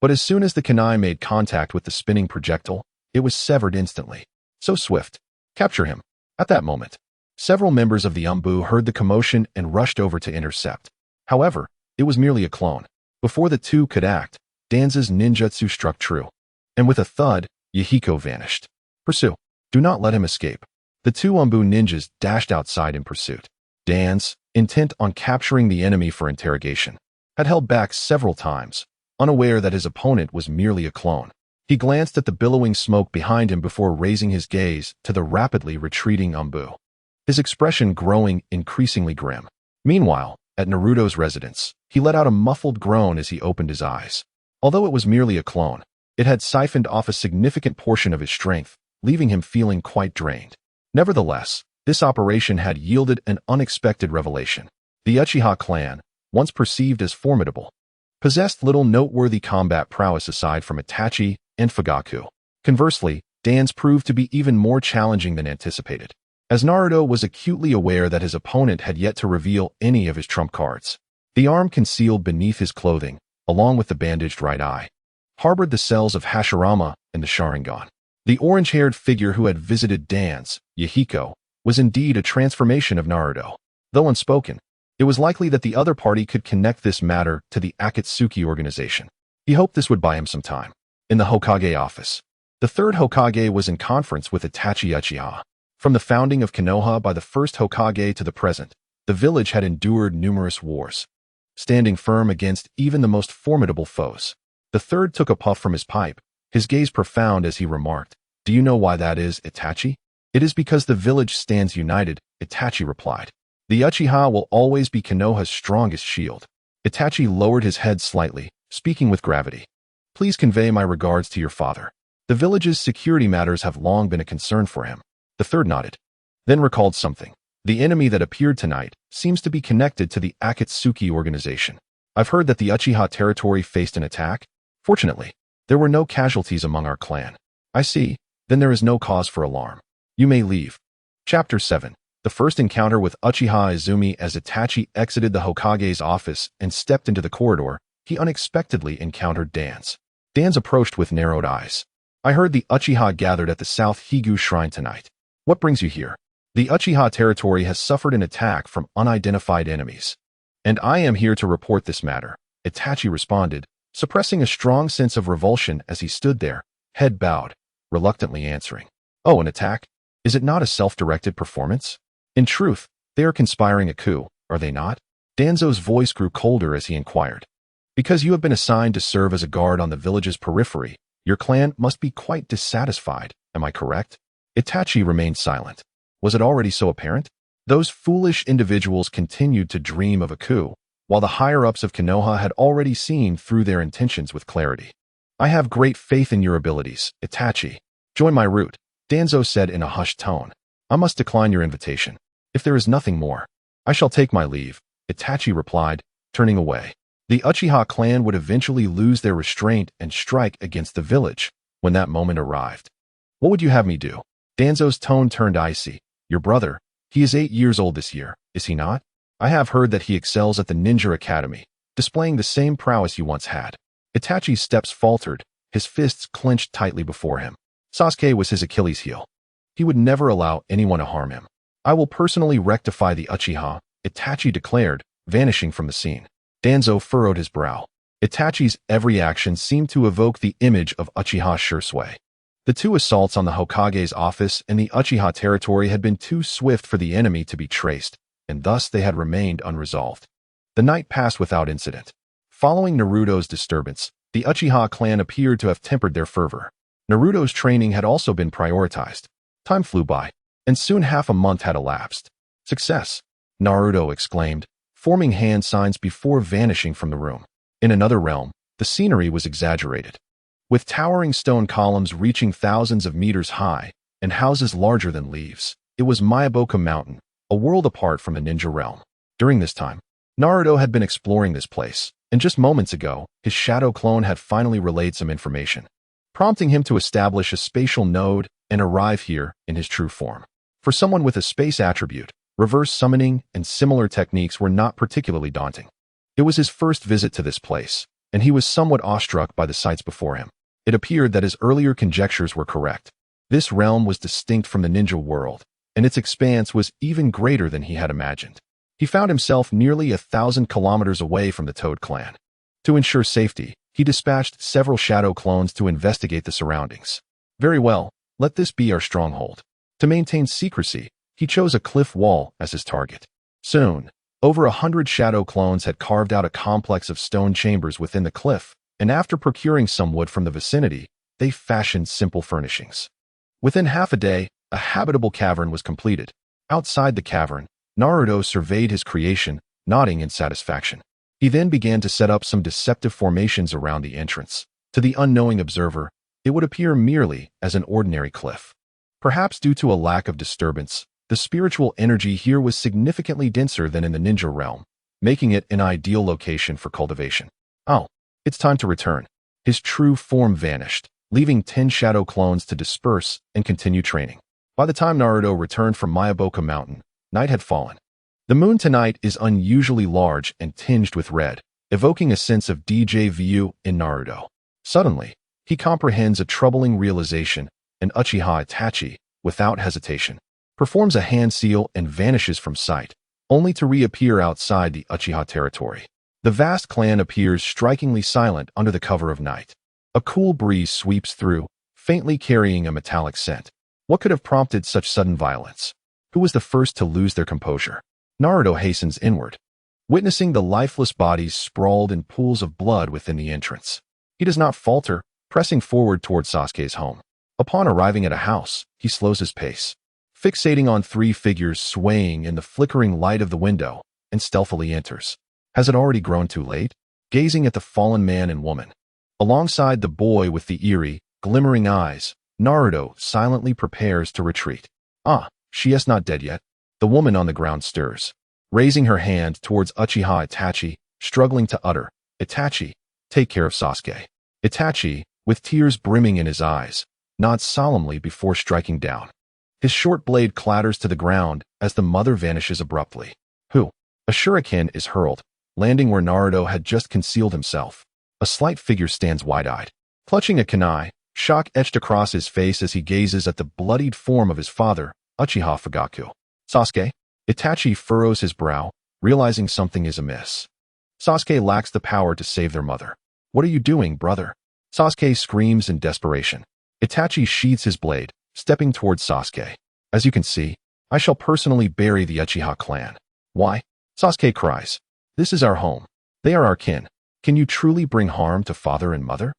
But as soon as the kunai made contact with the spinning projectile, it was severed instantly. So swift. Capture him. At that moment, several members of the Umbu heard the commotion and rushed over to intercept. However, it was merely a clone. Before the two could act, Danz's ninjutsu struck true. And with a thud, Yahiko vanished. "Pursue. Do not let him escape." The two Umbu ninjas dashed outside in pursuit. Danz, intent on capturing the enemy for interrogation, had held back several times, unaware that his opponent was merely a clone. He glanced at the billowing smoke behind him before raising his gaze to the rapidly retreating Umbu, his expression growing increasingly grim. Meanwhile, at Naruto's residence, he let out a muffled groan as he opened his eyes. Although it was merely a clone, it had siphoned off a significant portion of his strength, leaving him feeling quite drained. Nevertheless, this operation had yielded an unexpected revelation. The Uchiha clan, once perceived as formidable, possessed little noteworthy combat prowess aside from Itachi and Fugaku. Conversely, Dan's proved to be even more challenging than anticipated, as Naruto was acutely aware that his opponent had yet to reveal any of his trump cards. The arm concealed beneath his clothing, along with the bandaged right eye, harbored the cells of Hashirama and the Sharingan. The orange-haired figure who had visited Dan's, Yahiko, was indeed a transformation of Naruto. Though unspoken, it was likely that the other party could connect this matter to the Akatsuki organization. He hoped this would buy him some time. In the Hokage office, the third Hokage was in conference with Itachi Uchiha. From the founding of Konoha by the first Hokage to the present, the village had endured numerous wars, standing firm against even the most formidable foes. The third took a puff from his pipe, his gaze profound as he remarked, "Do you know why that is, Itachi?" "It is because the village stands united," Itachi replied. "The Uchiha will always be Konoha's strongest shield." Itachi lowered his head slightly, speaking with gravity. "Please convey my regards to your father. The village's security matters have long been a concern for him." The third nodded, then recalled something. "The enemy that appeared tonight seems to be connected to the Akatsuki organization. I've heard that the Uchiha territory faced an attack. Fortunately, there were no casualties among our clan." "I see. Then there is no cause for alarm. You may leave." Chapter 7. The first encounter with Uchiha Izumi. As Itachi exited the Hokage's office and stepped into the corridor, he unexpectedly encountered Dan's. Dan's approached with narrowed eyes. "I heard the Uchiha gathered at the South Higu Shrine tonight. What brings you here?" "The Uchiha territory has suffered an attack from unidentified enemies, and I am here to report this matter," Itachi responded, suppressing a strong sense of revulsion as he stood there, head bowed, reluctantly answering. "Oh, an attack? Is it not a self-directed performance? In truth, they are conspiring a coup, are they not?" Danzo's voice grew colder as he inquired. "Because you have been assigned to serve as a guard on the village's periphery, your clan must be quite dissatisfied, am I correct?" Itachi remained silent. Was it already so apparent? Those foolish individuals continued to dream of a coup, while the higher-ups of Konoha had already seen through their intentions with clarity. "I have great faith in your abilities, Itachi. Join my route," Danzo said in a hushed tone. "I must decline your invitation. If there is nothing more, I shall take my leave," Itachi replied, turning away. The Uchiha clan would eventually lose their restraint and strike against the village when that moment arrived. "What would you have me do?" Danzo's tone turned icy. "Your brother, he is 8 years old this year, is he not? I have heard that he excels at the Ninja Academy, displaying the same prowess you once had." Itachi's steps faltered, his fists clenched tightly before him. Sasuke was his Achilles heel. He would never allow anyone to harm him. "I will personally rectify the Uchiha," Itachi declared, vanishing from the scene. Danzo furrowed his brow. Itachi's every action seemed to evoke the image of Uchiha Shursui. The two assaults on the Hokage's office and the Uchiha territory had been too swift for the enemy to be traced, and thus they had remained unresolved. The night passed without incident. Following Naruto's disturbance, the Uchiha clan appeared to have tempered their fervor. Naruto's training had also been prioritized. Time flew by, and soon half a month had elapsed. "Success!" Naruto exclaimed, forming hand signs before vanishing from the room. In another realm, the scenery was exaggerated, with towering stone columns reaching thousands of meters high and houses larger than leaves. It was Miyaboka Mountain, a world apart from the ninja realm. During this time, Naruto had been exploring this place, and just moments ago, his shadow clone had finally relayed some information, prompting him to establish a spatial node and arrive here in his true form. For someone with a space attribute, reverse summoning and similar techniques were not particularly daunting. It was his first visit to this place, and he was somewhat awestruck by the sights before him. It appeared that his earlier conjectures were correct. This realm was distinct from the ninja world, and its expanse was even greater than he had imagined. He found himself nearly 1,000 kilometers away from the Toad clan. To ensure safety, he dispatched several shadow clones to investigate the surroundings. Very well, let this be our stronghold. To maintain secrecy, he chose a cliff wall as his target. Soon, over 100 shadow clones had carved out a complex of stone chambers within the cliff, and after procuring some wood from the vicinity, they fashioned simple furnishings. Within half a day, a habitable cavern was completed. Outside the cavern, Naruto surveyed his creation, nodding in satisfaction. He then began to set up some deceptive formations around the entrance. To the unknowing observer, it would appear merely as an ordinary cliff. Perhaps due to a lack of disturbance, the spiritual energy here was significantly denser than in the ninja realm, making it an ideal location for cultivation. Oh, it's time to return. His true form vanished, leaving 10 shadow clones to disperse and continue training. By the time Naruto returned from Mayaboka Mountain, night had fallen. The moon tonight is unusually large and tinged with red, evoking a sense of déjà vu in Naruto. Suddenly, he comprehends a troubling realization, and Uchiha Itachi, without hesitation, performs a hand seal and vanishes from sight, only to reappear outside the Uchiha territory. The vast clan appears strikingly silent under the cover of night. A cool breeze sweeps through, faintly carrying a metallic scent. What could have prompted such sudden violence? Who was the first to lose their composure? Naruto hastens inward, witnessing the lifeless bodies sprawled in pools of blood within the entrance. He does not falter, pressing forward toward Sasuke's home. Upon arriving at a house, he slows his pace, fixating on 3 figures swaying in the flickering light of the window, and stealthily enters. Has it already grown too late? Gazing at the fallen man and woman. Alongside the boy with the eerie, glimmering eyes, Naruto silently prepares to retreat. Ah, she is not dead yet. The woman on the ground stirs, raising her hand towards Uchiha Itachi, struggling to utter, "Itachi, take care of Sasuke." Itachi, with tears brimming in his eyes, nods solemnly before striking down. His short blade clatters to the ground as the mother vanishes abruptly. Who? A shuriken is hurled, landing where Naruto had just concealed himself. A slight figure stands wide-eyed, clutching a kunai, shock etched across his face as he gazes at the bloodied form of his father, Uchiha Fugaku. Sasuke? Itachi furrows his brow, realizing something is amiss. Sasuke lacks the power to save their mother. What are you doing, brother? Sasuke screams in desperation. Itachi sheathes his blade, stepping towards Sasuke. As you can see, I shall personally bury the Uchiha clan. Why? Sasuke cries. This is our home. They are our kin. Can you truly bring harm to father and mother?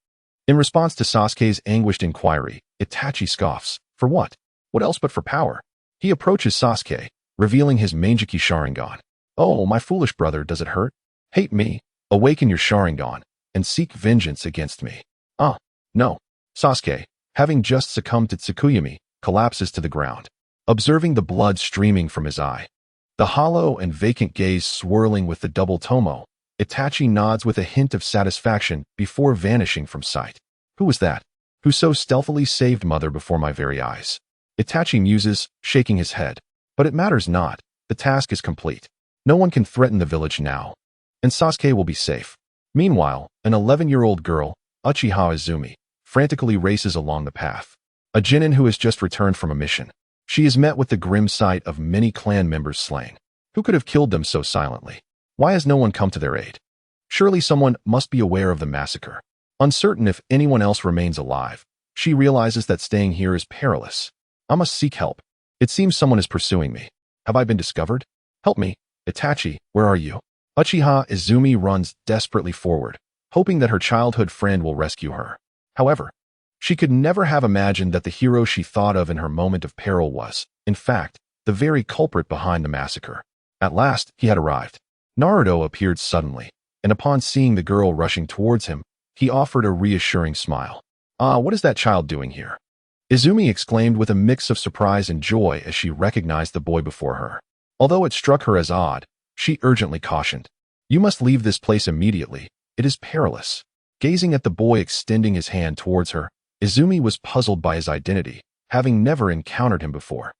In response to Sasuke's anguished inquiry, Itachi scoffs. For what? What else but for power? He approaches Sasuke, revealing his Manjiki Sharingan. Oh, my foolish brother, does it hurt? Hate me, awaken your Sharingan, and seek vengeance against me. Ah, no. Sasuke, having just succumbed to Tsukuyami, collapses to the ground, observing the blood streaming from his eye. The hollow and vacant gaze swirling with the double tomo, Itachi nods with a hint of satisfaction before vanishing from sight. Who was that? Who so stealthily saved mother before my very eyes? Itachi muses, shaking his head. But it matters not. The task is complete. No one can threaten the village now, and Sasuke will be safe. Meanwhile, an 11-year-old girl, Uchiha Izumi, frantically races along the path. A genin who has just returned from a mission. She is met with the grim sight of many clan members slain. Who could have killed them so silently? Why has no one come to their aid? Surely someone must be aware of the massacre. Uncertain if anyone else remains alive, she realizes that staying here is perilous. I must seek help. It seems someone is pursuing me. Have I been discovered? Help me. Itachi, where are you? Uchiha Izumi runs desperately forward, hoping that her childhood friend will rescue her. However, she could never have imagined that the hero she thought of in her moment of peril was, in fact, the very culprit behind the massacre. At last, he had arrived. Naruto appeared suddenly, and upon seeing the girl rushing towards him, he offered a reassuring smile. Ah, what is that child doing here? Izumi exclaimed with a mix of surprise and joy as she recognized the boy before her. Although it struck her as odd, she urgently cautioned, "You must leave this place immediately. It is perilous." Gazing at the boy extending his hand towards her, Izumi was puzzled by his identity, having never encountered him before.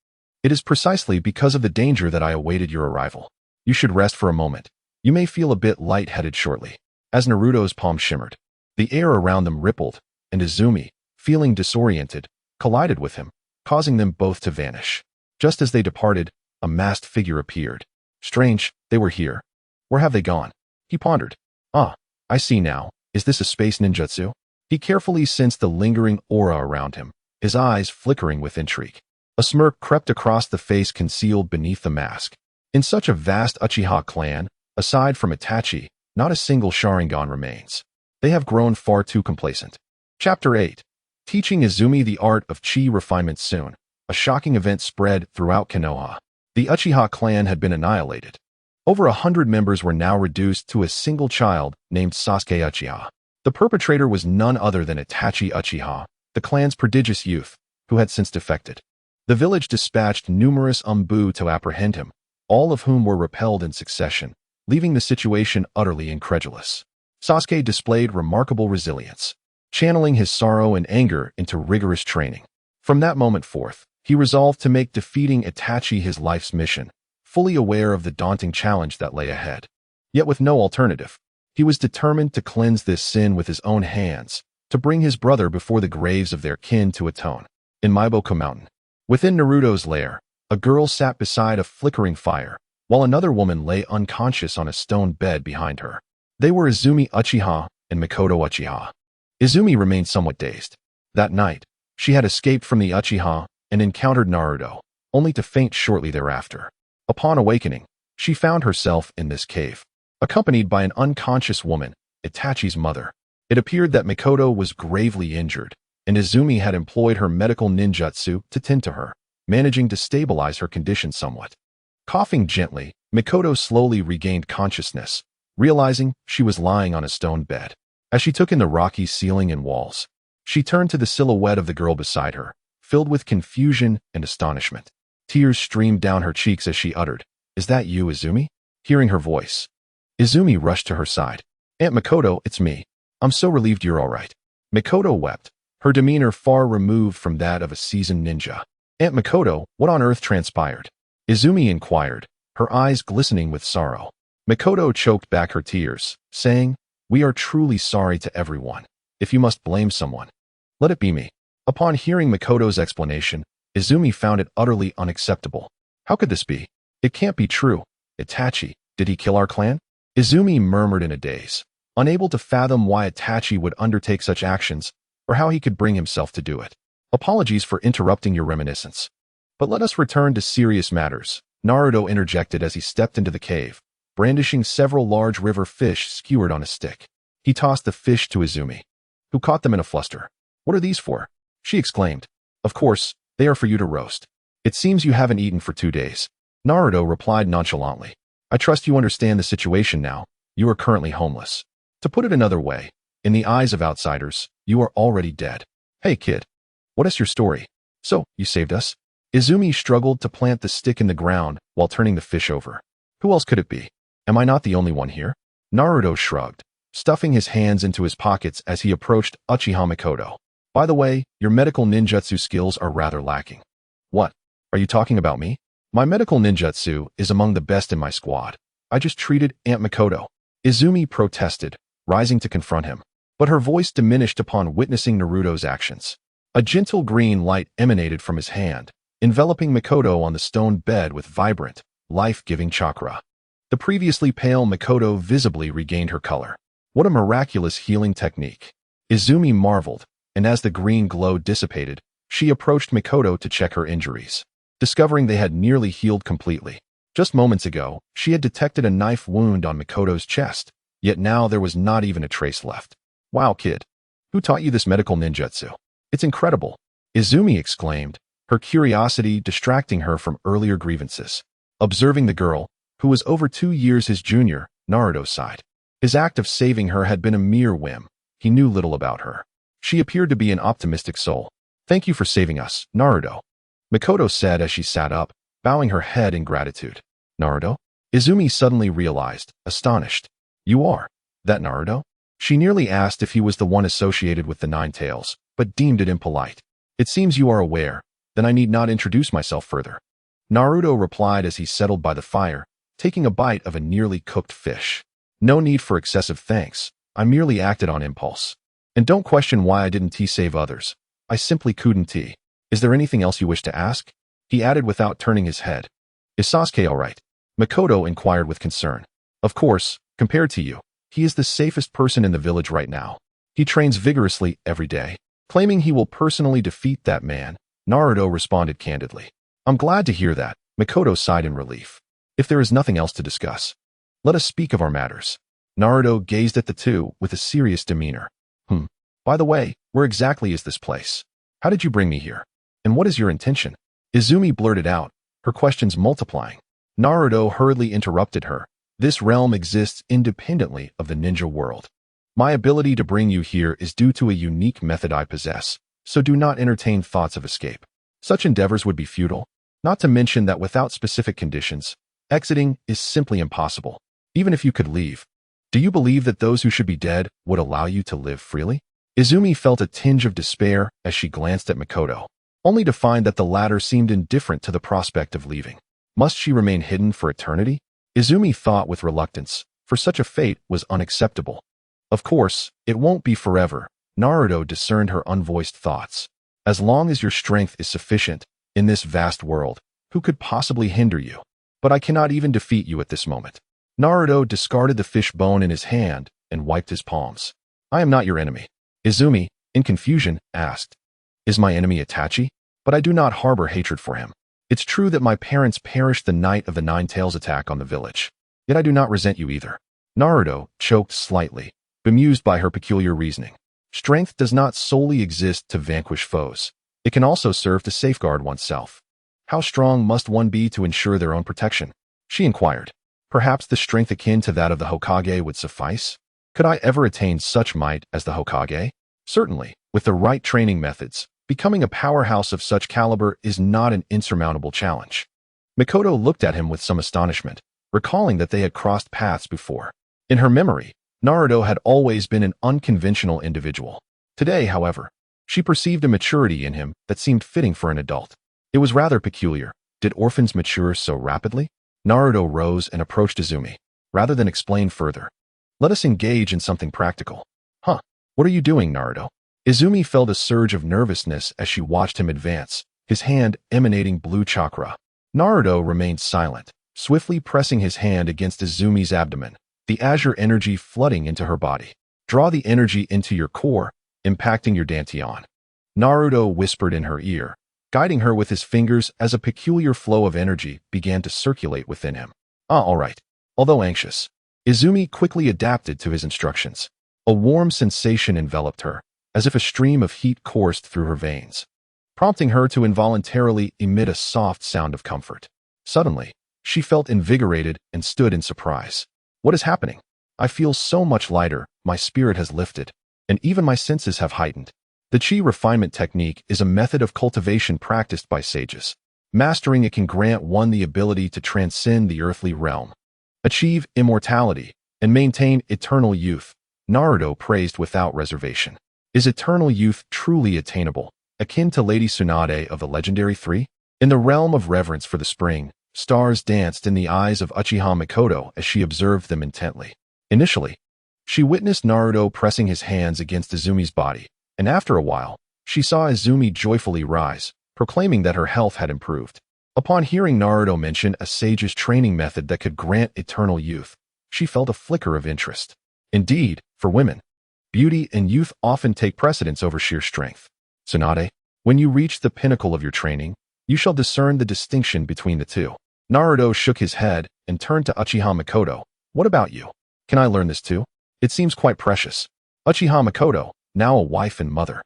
"It is precisely because of the danger that I awaited your arrival. You should rest for a moment. You may feel a bit light-headed shortly." As Naruto's palm shimmered, the air around them rippled, and Izumi, feeling disoriented, collided with him, causing them both to vanish. Just as they departed, a masked figure appeared. Strange, they were here. Where have they gone? He pondered. Ah, I see now. Is this a space ninjutsu? He carefully sensed the lingering aura around him, his eyes flickering with intrigue. A smirk crept across the face concealed beneath the mask. In such a vast Uchiha clan, aside from Itachi, not a single Sharingan remains. They have grown far too complacent. Chapter 8. Teaching Izumi the art of chi refinement soon. A shocking event spread throughout Konoha. The Uchiha clan had been annihilated. Over 100 members were now reduced to a single child named Sasuke Uchiha. The perpetrator was none other than Itachi Uchiha, the clan's prodigious youth, who had since defected. The village dispatched numerous umbu to apprehend him, all of whom were repelled in succession, leaving the situation utterly incredulous. Sasuke displayed remarkable resilience, channeling his sorrow and anger into rigorous training. From that moment forth, he resolved to make defeating Itachi his life's mission, fully aware of the daunting challenge that lay ahead. Yet with no alternative, he was determined to cleanse this sin with his own hands, to bring his brother before the graves of their kin to atone. In Maiboku Mountain, within Naruto's lair, a girl sat beside a flickering fire, while another woman lay unconscious on a stone bed behind her. They were Izumi Uchiha and Mikoto Uchiha. Izumi remained somewhat dazed. That night, she had escaped from the Uchiha and encountered Naruto, only to faint shortly thereafter. Upon awakening, she found herself in this cave, accompanied by an unconscious woman, Itachi's mother. It appeared that Mikoto was gravely injured, and Izumi had employed her medical ninjutsu to tend to her, managing to stabilize her condition somewhat. Coughing gently, Mikoto slowly regained consciousness, realizing she was lying on a stone bed. As she took in the rocky ceiling and walls, she turned to the silhouette of the girl beside her, filled with confusion and astonishment. Tears streamed down her cheeks as she uttered, "Is that you, Izumi?" Hearing her voice, Izumi rushed to her side. "Aunt Mikoto, it's me. I'm so relieved you're all right." Mikoto wept, her demeanor far removed from that of a seasoned ninja. "Aunt Mikoto, what on earth transpired?" Izumi inquired, her eyes glistening with sorrow. Mikoto choked back her tears, saying, "We are truly sorry to everyone. If you must blame someone, let it be me." Upon hearing Mikoto's explanation, Izumi found it utterly unacceptable. "How could this be? It can't be true. Itachi, did he kill our clan?" Izumi murmured in a daze, unable to fathom why Itachi would undertake such actions or how he could bring himself to do it. "Apologies for interrupting your reminiscence. But let us return to serious matters," Naruto interjected as he stepped into the cave, brandishing several large river fish skewered on a stick. He tossed the fish to Izumi, who caught them in a fluster. "What are these for?" she exclaimed. "Of course, they are for you to roast. It seems you haven't eaten for 2 days." Naruto replied nonchalantly, "I trust you understand the situation now. You are currently homeless. To put it another way, in the eyes of outsiders, you are already dead. Hey kid, what is your story? So, you saved us?" Izumi struggled to plant the stick in the ground while turning the fish over. "Who else could it be? Am I not the only one here?" Naruto shrugged, stuffing his hands into his pockets as he approached Uchiha Mikoto. "By the way, your medical ninjutsu skills are rather lacking." "What? Are you talking about me? My medical ninjutsu is among the best in my squad. I just treated Aunt Mikoto." Izumi protested, rising to confront him. But her voice diminished upon witnessing Naruto's actions. A gentle green light emanated from his hand, enveloping Mikoto on the stone bed with vibrant, life-giving chakra. The previously pale Mikoto visibly regained her color. What a miraculous healing technique! Izumi marveled, and as the green glow dissipated, she approached Mikoto to check her injuries, discovering they had nearly healed completely. Just moments ago, she had detected a knife wound on Mikoto's chest, yet now there was not even a trace left. "Wow, kid. Who taught you this medical ninjutsu? It's incredible," Izumi exclaimed, her curiosity distracting her from earlier grievances. Observing the girl, who was over 2 years his junior, Naruto sighed. His act of saving her had been a mere whim. He knew little about her. She appeared to be an optimistic soul. "Thank you for saving us, Naruto," Mikoto said as she sat up, bowing her head in gratitude. "Naruto?" Izumi suddenly realized, astonished. "You are that Naruto?" She nearly asked if he was the one associated with the Nine Tails, but deemed it impolite. "It seems you are aware. Then I need not introduce myself further," Naruto replied as he settled by the fire, taking a bite of a nearly cooked fish. "No need for excessive thanks. I merely acted on impulse. And don't question why I didn't save others. I simply couldn't. Is there anything else you wish to ask?" he added without turning his head. "Is Sasuke all right?" Mikoto inquired with concern. "Of course, compared to you, he is the safest person in the village right now. He trains vigorously every day." Claiming he will personally defeat that man, Naruto responded candidly. "I'm glad to hear that," Mikoto sighed in relief. "If there is nothing else to discuss, let us speak of our matters." Naruto gazed at the two with a serious demeanor. By the way, where exactly is this place? How did you bring me here? And what is your intention?" Izumi blurted out, her questions multiplying. Naruto hurriedly interrupted her. "This realm exists independently of the ninja world. My ability to bring you here is due to a unique method I possess, so do not entertain thoughts of escape." Such endeavors would be futile, not to mention that without specific conditions, exiting is simply impossible, even if you could leave. Do you believe that those who should be dead would allow you to live freely? Izumi felt a tinge of despair as she glanced at Makoto, only to find that the latter seemed indifferent to the prospect of leaving. Must she remain hidden for eternity? Izumi thought with reluctance, for such a fate was unacceptable. Of course, it won't be forever. Naruto discerned her unvoiced thoughts. As long as your strength is sufficient, in this vast world, who could possibly hinder you? But I cannot even defeat you at this moment. Naruto discarded the fish bone in his hand and wiped his palms. I am not your enemy. Izumi, in confusion, asked. Is my enemy Itachi? But I do not harbor hatred for him. It's true that my parents perished the night of the Nine Tails attack on the village. Yet I do not resent you either. Naruto choked slightly, bemused by her peculiar reasoning. Strength does not solely exist to vanquish foes. It can also serve to safeguard oneself. How strong must one be to ensure their own protection? She inquired. Perhaps the strength akin to that of the Hokage would suffice? Could I ever attain such might as the Hokage? Certainly, with the right training methods, becoming a powerhouse of such caliber is not an insurmountable challenge. Makoto looked at him with some astonishment, recalling that they had crossed paths before. In her memory, Naruto had always been an unconventional individual. Today, however, she perceived a maturity in him that seemed fitting for an adult. It was rather peculiar. Did orphans mature so rapidly? Naruto rose and approached Izumi. Rather than explain further, let us engage in something practical. Huh? What are you doing, Naruto? Izumi felt a surge of nervousness as she watched him advance, his hand emanating blue chakra. Naruto remained silent, swiftly pressing his hand against Izumi's abdomen, the azure energy flooding into her body. Draw the energy into your core, impacting your dantian. Naruto whispered in her ear, guiding her with his fingers as a peculiar flow of energy began to circulate within him. All right. Although anxious, Izumi quickly adapted to his instructions. A warm sensation enveloped her, as if a stream of heat coursed through her veins, prompting her to involuntarily emit a soft sound of comfort. Suddenly, she felt invigorated and stood in surprise. What is happening? I feel so much lighter, my spirit has lifted, and even my senses have heightened. The chi refinement technique is a method of cultivation practiced by sages. Mastering it can grant one the ability to transcend the earthly realm, achieve immortality, and maintain eternal youth. Naruto praised without reservation. Is eternal youth truly attainable, akin to Lady Tsunade of the legendary Three? In the realm of reverence for the spring, stars danced in the eyes of Uchiha Makoto as she observed them intently. Initially, she witnessed Naruto pressing his hands against Izumi's body, and after a while, she saw Izumi joyfully rise, proclaiming that her health had improved. Upon hearing Naruto mention a sage's training method that could grant eternal youth, she felt a flicker of interest. Indeed, for women, beauty and youth often take precedence over sheer strength. Tsunade, when you reach the pinnacle of your training, you shall discern the distinction between the two. Naruto shook his head and turned to Uchiha Makoto. What about you? Can I learn this too? It seems quite precious. Uchiha Makoto, now a wife and mother,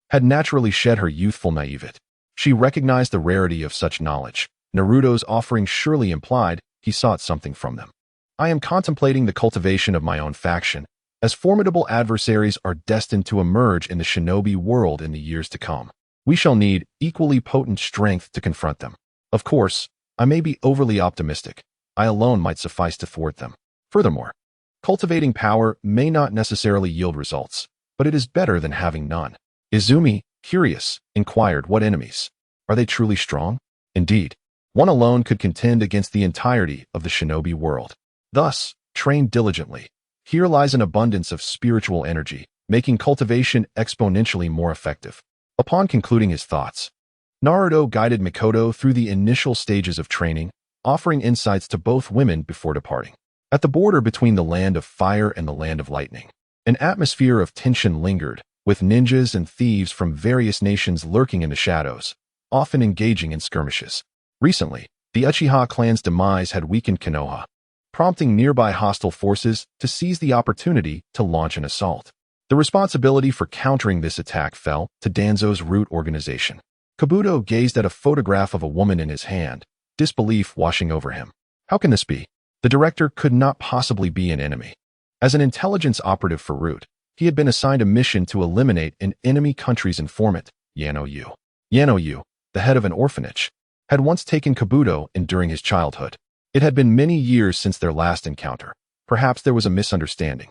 had naturally shed her youthful naivete. She recognized the rarity of such knowledge. Naruto's offering surely implied he sought something from them. I am contemplating the cultivation of my own faction, as formidable adversaries are destined to emerge in the shinobi world in the years to come. We shall need equally potent strength to confront them. Of course, I may be overly optimistic. I alone might suffice to thwart them. Furthermore, cultivating power may not necessarily yield results, but it is better than having none. Izumi, curious, inquired what enemies. Are they truly strong? Indeed, one alone could contend against the entirety of the shinobi world. Thus, train diligently. Here lies an abundance of spiritual energy, making cultivation exponentially more effective. Upon concluding his thoughts, Naruto guided Makoto through the initial stages of training, offering insights to both women before departing. At the border between the land of fire and the land of lightning, an atmosphere of tension lingered, with ninjas and thieves from various nations lurking in the shadows, often engaging in skirmishes. Recently, the Uchiha clan's demise had weakened Konoha, prompting nearby hostile forces to seize the opportunity to launch an assault. The responsibility for countering this attack fell to Danzo's root organization. Kabuto gazed at a photograph of a woman in his hand, disbelief washing over him. How can this be? The director could not possibly be an enemy. As an intelligence operative for Root, he had been assigned a mission to eliminate an enemy country's informant, Yano Yu. Yano Yu, the head of an orphanage, had once taken Kabuto in during his childhood. It had been many years since their last encounter. Perhaps there was a misunderstanding.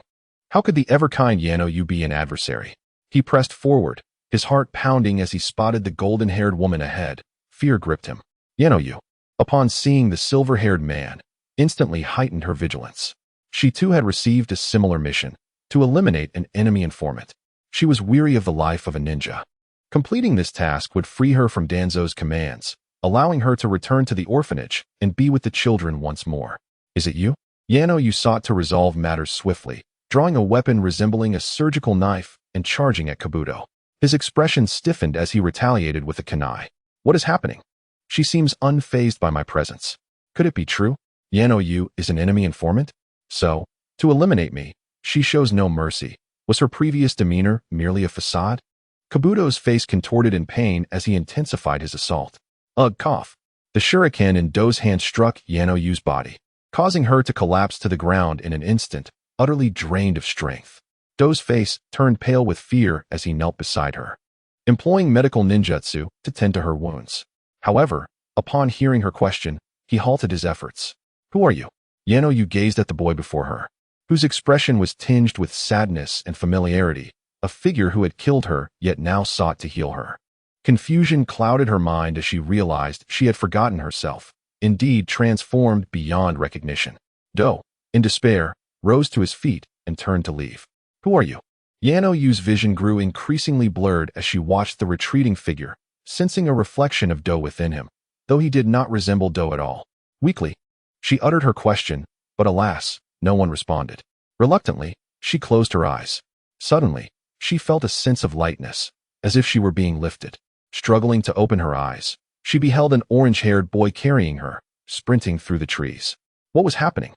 How could the ever-kind Yano-yu be an adversary? He pressed forward, his heart pounding as he spotted the golden-haired woman ahead. Fear gripped him. Yano-yu, upon seeing the silver-haired man, instantly heightened her vigilance. She too had received a similar mission, to eliminate an enemy informant. She was weary of the life of a ninja. Completing this task would free her from Danzo's commands, allowing her to return to the orphanage and be with the children once more. Is it you? Yano-yu sought to resolve matters swiftly, drawing a weapon resembling a surgical knife and charging at Kabuto. His expression stiffened as he retaliated with a kunai. What is happening? She seems unfazed by my presence. Could it be true? Yano-yu is an enemy informant? So, to eliminate me, she shows no mercy. Was her previous demeanor merely a facade? Kabuto's face contorted in pain as he intensified his assault. Ugh, cough. The shuriken in Do's hand struck Yano-yu's body, causing her to collapse to the ground in an instant, utterly drained of strength. Do's face turned pale with fear as he knelt beside her, employing medical ninjutsu to tend to her wounds. However, upon hearing her question, he halted his efforts. Who are you? Yano-yu gazed at the boy before her, whose expression was tinged with sadness and familiarity, a figure who had killed her yet now sought to heal her. Confusion clouded her mind as she realized she had forgotten herself, indeed transformed beyond recognition. Do, in despair, rose to his feet and turned to leave. Who are you? Yano-yu's vision grew increasingly blurred as she watched the retreating figure, sensing a reflection of Do within him, though he did not resemble Do at all. Weakly, she uttered her question, but alas, no one responded. Reluctantly, she closed her eyes. Suddenly, she felt a sense of lightness, as if she were being lifted. Struggling to open her eyes, she beheld an orange-haired boy carrying her, sprinting through the trees. What was happening?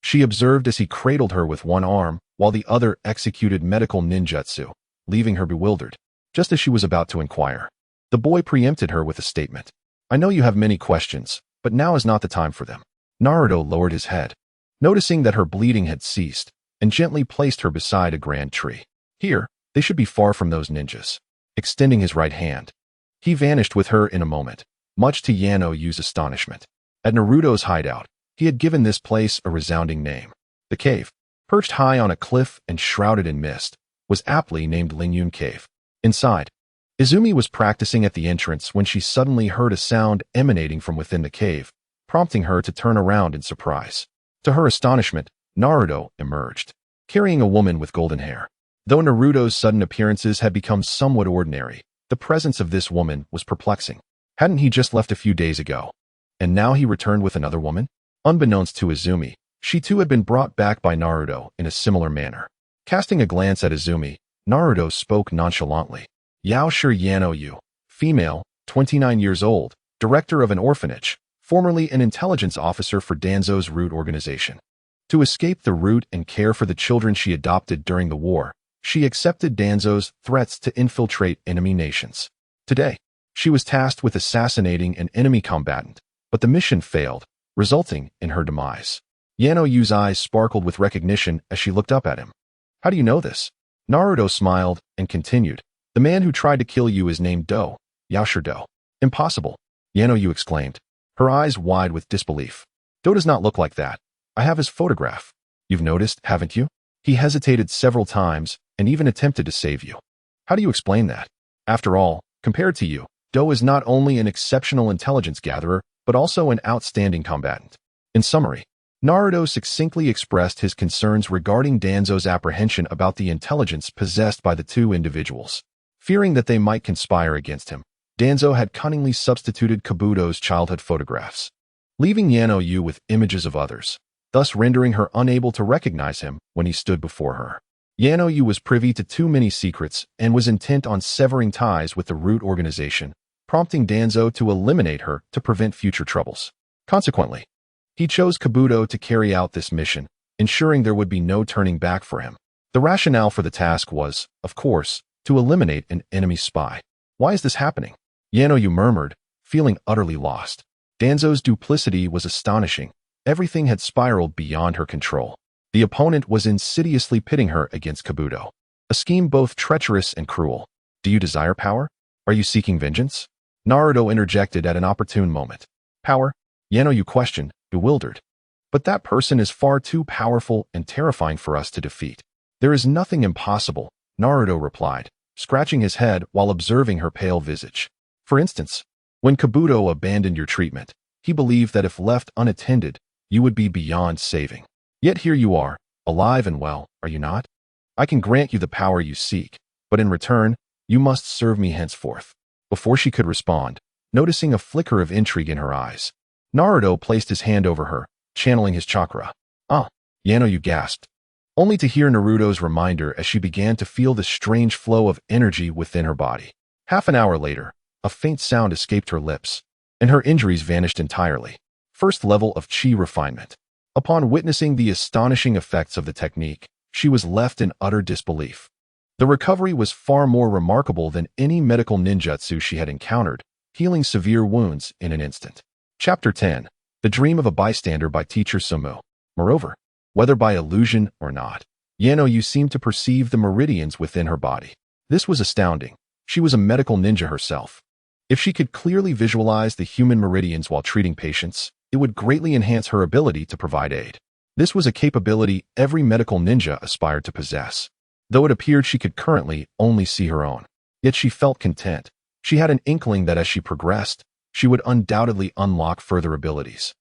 She observed as he cradled her with one arm, while the other executed medical ninjutsu, leaving her bewildered. Just as she was about to inquire, the boy preempted her with a statement. I know you have many questions, but now is not the time for them. Naruto lowered his head, noticing that her bleeding had ceased, and gently placed her beside a grand tree. Here, they should be far from those ninjas. Extending his right hand, he vanished with her in a moment, much to Yano-yu's astonishment. At Naruto's hideout, he had given this place a resounding name. The cave, perched high on a cliff and shrouded in mist, was aptly named Lingyun Cave. Inside, Izumi was practicing at the entrance when she suddenly heard a sound emanating from within the cave, prompting her to turn around in surprise. To her astonishment, Naruto emerged, carrying a woman with golden hair. Though Naruto's sudden appearances had become somewhat ordinary, the presence of this woman was perplexing. Hadn't he just left a few days ago? And now he returned with another woman? Unbeknownst to Izumi, she too had been brought back by Naruto in a similar manner. Casting a glance at Izumi, Naruto spoke nonchalantly. Yaoshi Yano-yu, female, 29 years old, director of an orphanage, formerly an intelligence officer for Danzo's root organization. To escape the root and care for the children she adopted during the war, she accepted Danzo's threats to infiltrate enemy nations. Today, she was tasked with assassinating an enemy combatant, but the mission failed, resulting in her demise. Yano-yu's eyes sparkled with recognition as she looked up at him. How do you know this? Naruto smiled and continued. The man who tried to kill you is named Do, Yaoshi Do. Impossible, Yano-yu exclaimed, her eyes wide with disbelief. Do does not look like that. I have his photograph. You've noticed, haven't you? He hesitated several times and even attempted to save you. How do you explain that? After all, compared to you, Do is not only an exceptional intelligence gatherer, but also an outstanding combatant. In summary, Naruto succinctly expressed his concerns regarding Danzo's apprehension about the intelligence possessed by the two individuals. Fearing that they might conspire against him, Danzo had cunningly substituted Kabuto's childhood photographs, leaving Yano-yu with images of others, thus rendering her unable to recognize him when he stood before her. Yano-yu was privy to too many secrets and was intent on severing ties with the root organization, prompting Danzo to eliminate her to prevent future troubles. Consequently, he chose Kabuto to carry out this mission, ensuring there would be no turning back for him. The rationale for the task was, of course, to eliminate an enemy spy. Why is this happening? Yano-yu murmured, feeling utterly lost. Danzo's duplicity was astonishing. Everything had spiraled beyond her control. The opponent was insidiously pitting her against Kabuto. A scheme both treacherous and cruel. Do you desire power? Are you seeking vengeance? Naruto interjected at an opportune moment. Power? You questioned, bewildered. But that person is far too powerful and terrifying for us to defeat. There is nothing impossible, Naruto replied, scratching his head while observing her pale visage. For instance, when Kabuto abandoned your treatment, he believed that if left unattended, you would be beyond saving. Yet here you are, alive and well, are you not? I can grant you the power you seek, but in return, you must serve me henceforth. Before she could respond, noticing a flicker of intrigue in her eyes, Naruto placed his hand over her, channeling his chakra. Ah, you gasped, only to hear Naruto's reminder as she began to feel the strange flow of energy within her body. Half an hour later, a faint sound escaped her lips, and her injuries vanished entirely. First level of chi refinement. Upon witnessing the astonishing effects of the technique, she was left in utter disbelief. The recovery was far more remarkable than any medical ninjutsu she had encountered, healing severe wounds in an instant. Chapter 10. The Dream of a Bystander by Teacher Sumu. Moreover, whether by illusion or not, you seemed to perceive the meridians within her body. This was astounding. She was a medical ninja herself. If she could clearly visualize the human meridians while treating patients, it would greatly enhance her ability to provide aid. This was a capability every medical ninja aspired to possess, though it appeared she could currently only see her own. Yet she felt content. She had an inkling that as she progressed, she would undoubtedly unlock further abilities.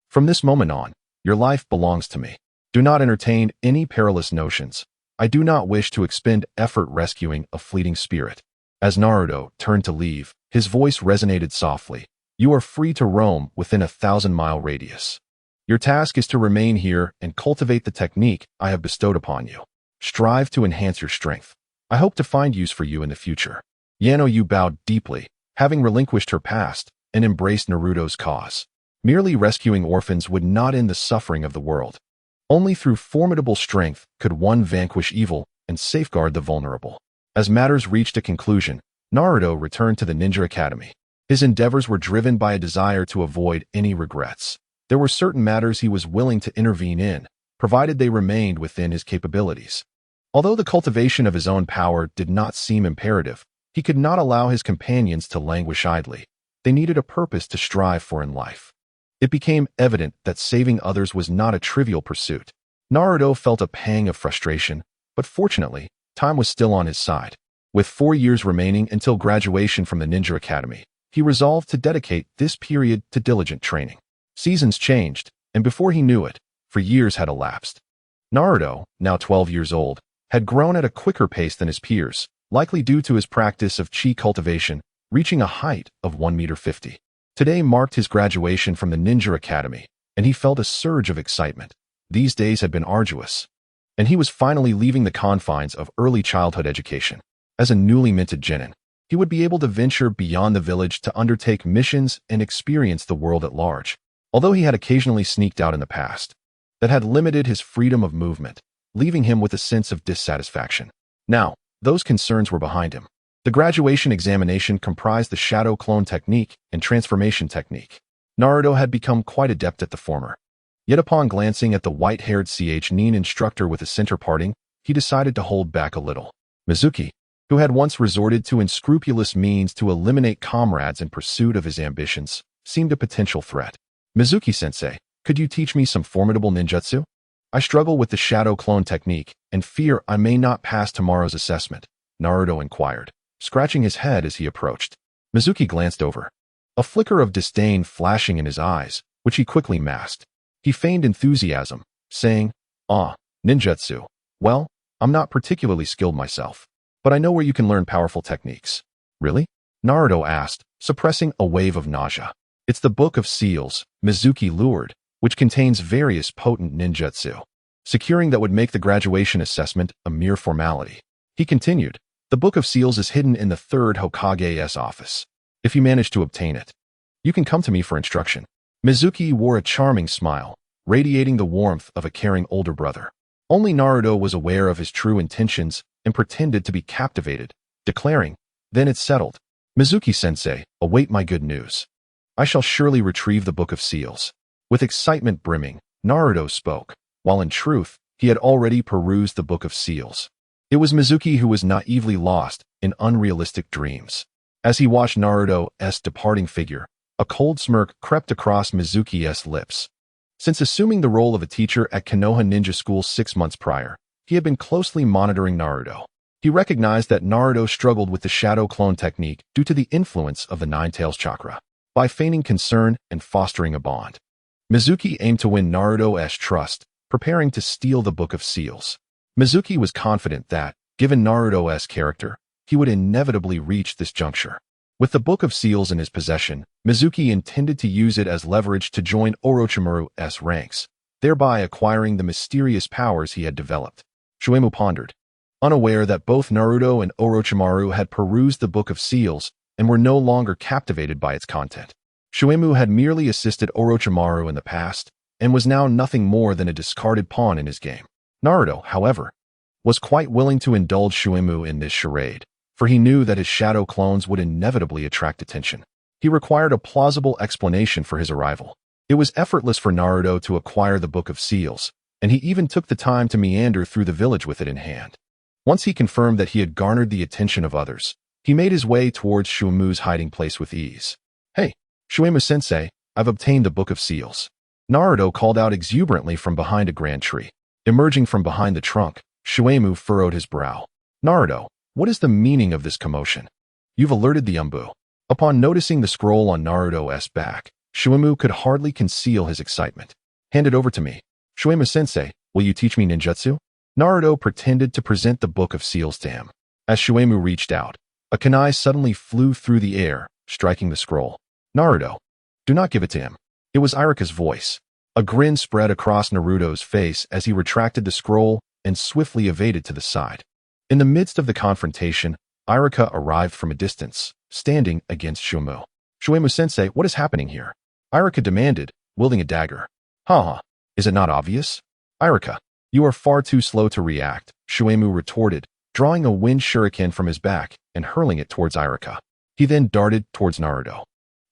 From this moment on, your life belongs to me. Do not entertain any perilous notions. I do not wish to expend effort rescuing a fleeting spirit. As Naruto turned to leave, his voice resonated softly. You are free to roam within a 1,000-mile radius. Your task is to remain here and cultivate the technique I have bestowed upon you. Strive to enhance your strength. I hope to find use for you in the future. Yu bowed deeply, having relinquished her past and embraced Naruto's cause. Merely rescuing orphans would not end the suffering of the world. Only through formidable strength could one vanquish evil and safeguard the vulnerable. As matters reached a conclusion, Naruto returned to the Ninja Academy. His endeavors were driven by a desire to avoid any regrets. There were certain matters he was willing to intervene in, provided they remained within his capabilities. Although the cultivation of his own power did not seem imperative, he could not allow his companions to languish idly. They needed a purpose to strive for in life. It became evident that saving others was not a trivial pursuit. Naruto felt a pang of frustration, but fortunately, time was still on his side. With 4 years remaining until graduation from the Ninja Academy, he resolved to dedicate this period to diligent training. Seasons changed, and before he knew it, for years had elapsed. Naruto, now 12 years old, had grown at a quicker pace than his peers, likely due to his practice of chi cultivation, reaching a height of 1.50 meters. Today marked his graduation from the Ninja Academy, and he felt a surge of excitement. These days had been arduous, and he was finally leaving the confines of early childhood education. As a newly minted genin, he would be able to venture beyond the village to undertake missions and experience the world at large. Although he had occasionally sneaked out in the past, that had limited his freedom of movement, leaving him with a sense of dissatisfaction. Now, those concerns were behind him. The graduation examination comprised the shadow clone technique and transformation technique. Naruto had become quite adept at the former. Yet upon glancing at the white-haired Nin instructor with a center parting, he decided to hold back a little. Mizuki, who had once resorted to unscrupulous means to eliminate comrades in pursuit of his ambitions, seemed a potential threat. Mizuki-sensei, could you teach me some formidable ninjutsu? I struggle with the shadow clone technique and fear I may not pass tomorrow's assessment, Naruto inquired, scratching his head as he approached. Mizuki glanced over, a flicker of disdain flashing in his eyes, which he quickly masked. He feigned enthusiasm, saying, ninjutsu. Well, I'm not particularly skilled myself, but I know where you can learn powerful techniques. Really? Naruto asked, suppressing a wave of nausea. It's the Book of Seals, Mizuki lured, which contains various potent ninjutsu. Securing that would make the graduation assessment a mere formality. He continued, the Book of Seals is hidden in the 3rd Hokage's office. If you manage to obtain it, you can come to me for instruction. Mizuki wore a charming smile, radiating the warmth of a caring older brother. Only Naruto was aware of his true intentions and pretended to be captivated, declaring, then it's settled. Mizuki-sensei, await my good news. I shall surely retrieve the Book of Seals. With excitement brimming, Naruto spoke, while in truth, he had already perused the Book of Seals. It was Mizuki who was naively lost in unrealistic dreams. As he watched Naruto's departing figure, a cold smirk crept across Mizuki's lips. Since assuming the role of a teacher at Konoha Ninja School 6 months prior, he had been closely monitoring Naruto. He recognized that Naruto struggled with the shadow clone technique due to the influence of the Nine Tails chakra. By feigning concern and fostering a bond, Mizuki aimed to win Naruto's trust, preparing to steal the Book of Seals. Mizuki was confident that, given Naruto's character, he would inevitably reach this juncture. With the Book of Seals in his possession, Mizuki intended to use it as leverage to join Orochimaru's ranks, thereby acquiring the mysterious powers he had developed. Shuemu pondered, unaware that both Naruto and Orochimaru had perused the Book of Seals and were no longer captivated by its content. Shuemu had merely assisted Orochimaru in the past and was now nothing more than a discarded pawn in his game. Naruto, however, was quite willing to indulge Shuemu in this charade, for he knew that his shadow clones would inevitably attract attention. He required a plausible explanation for his arrival. It was effortless for Naruto to acquire the Book of Seals, and he even took the time to meander through the village with it in hand. Once he confirmed that he had garnered the attention of others, he made his way towards Shuemu's hiding place with ease. "Hey, Shuemu-sensei, I've obtained the Book of Seals." Naruto called out exuberantly from behind a grand tree. Emerging from behind the trunk, Shuemu furrowed his brow. "Naruto, what is the meaning of this commotion? You've alerted the Umbu." Upon noticing the scroll on Naruto's back, Shuemu could hardly conceal his excitement. "Hand it over to me. Shuemu-sensei, will you teach me ninjutsu?" Naruto pretended to present the Book of Seals to him. As Shuemu reached out, a kunai suddenly flew through the air, striking the scroll. "Naruto, do not give it to him." It was Iruka's voice. A grin spread across Naruto's face as he retracted the scroll and swiftly evaded to the side. In the midst of the confrontation, Iruka arrived from a distance, standing against Shuemu. "Shuemu-sensei, what is happening here?" Iruka demanded, wielding a dagger. "Haha, is it not obvious?" "Iruka, you are far too slow to react," Shuemu retorted, drawing a wind shuriken from his back and hurling it towards Iruka. He then darted towards Naruto,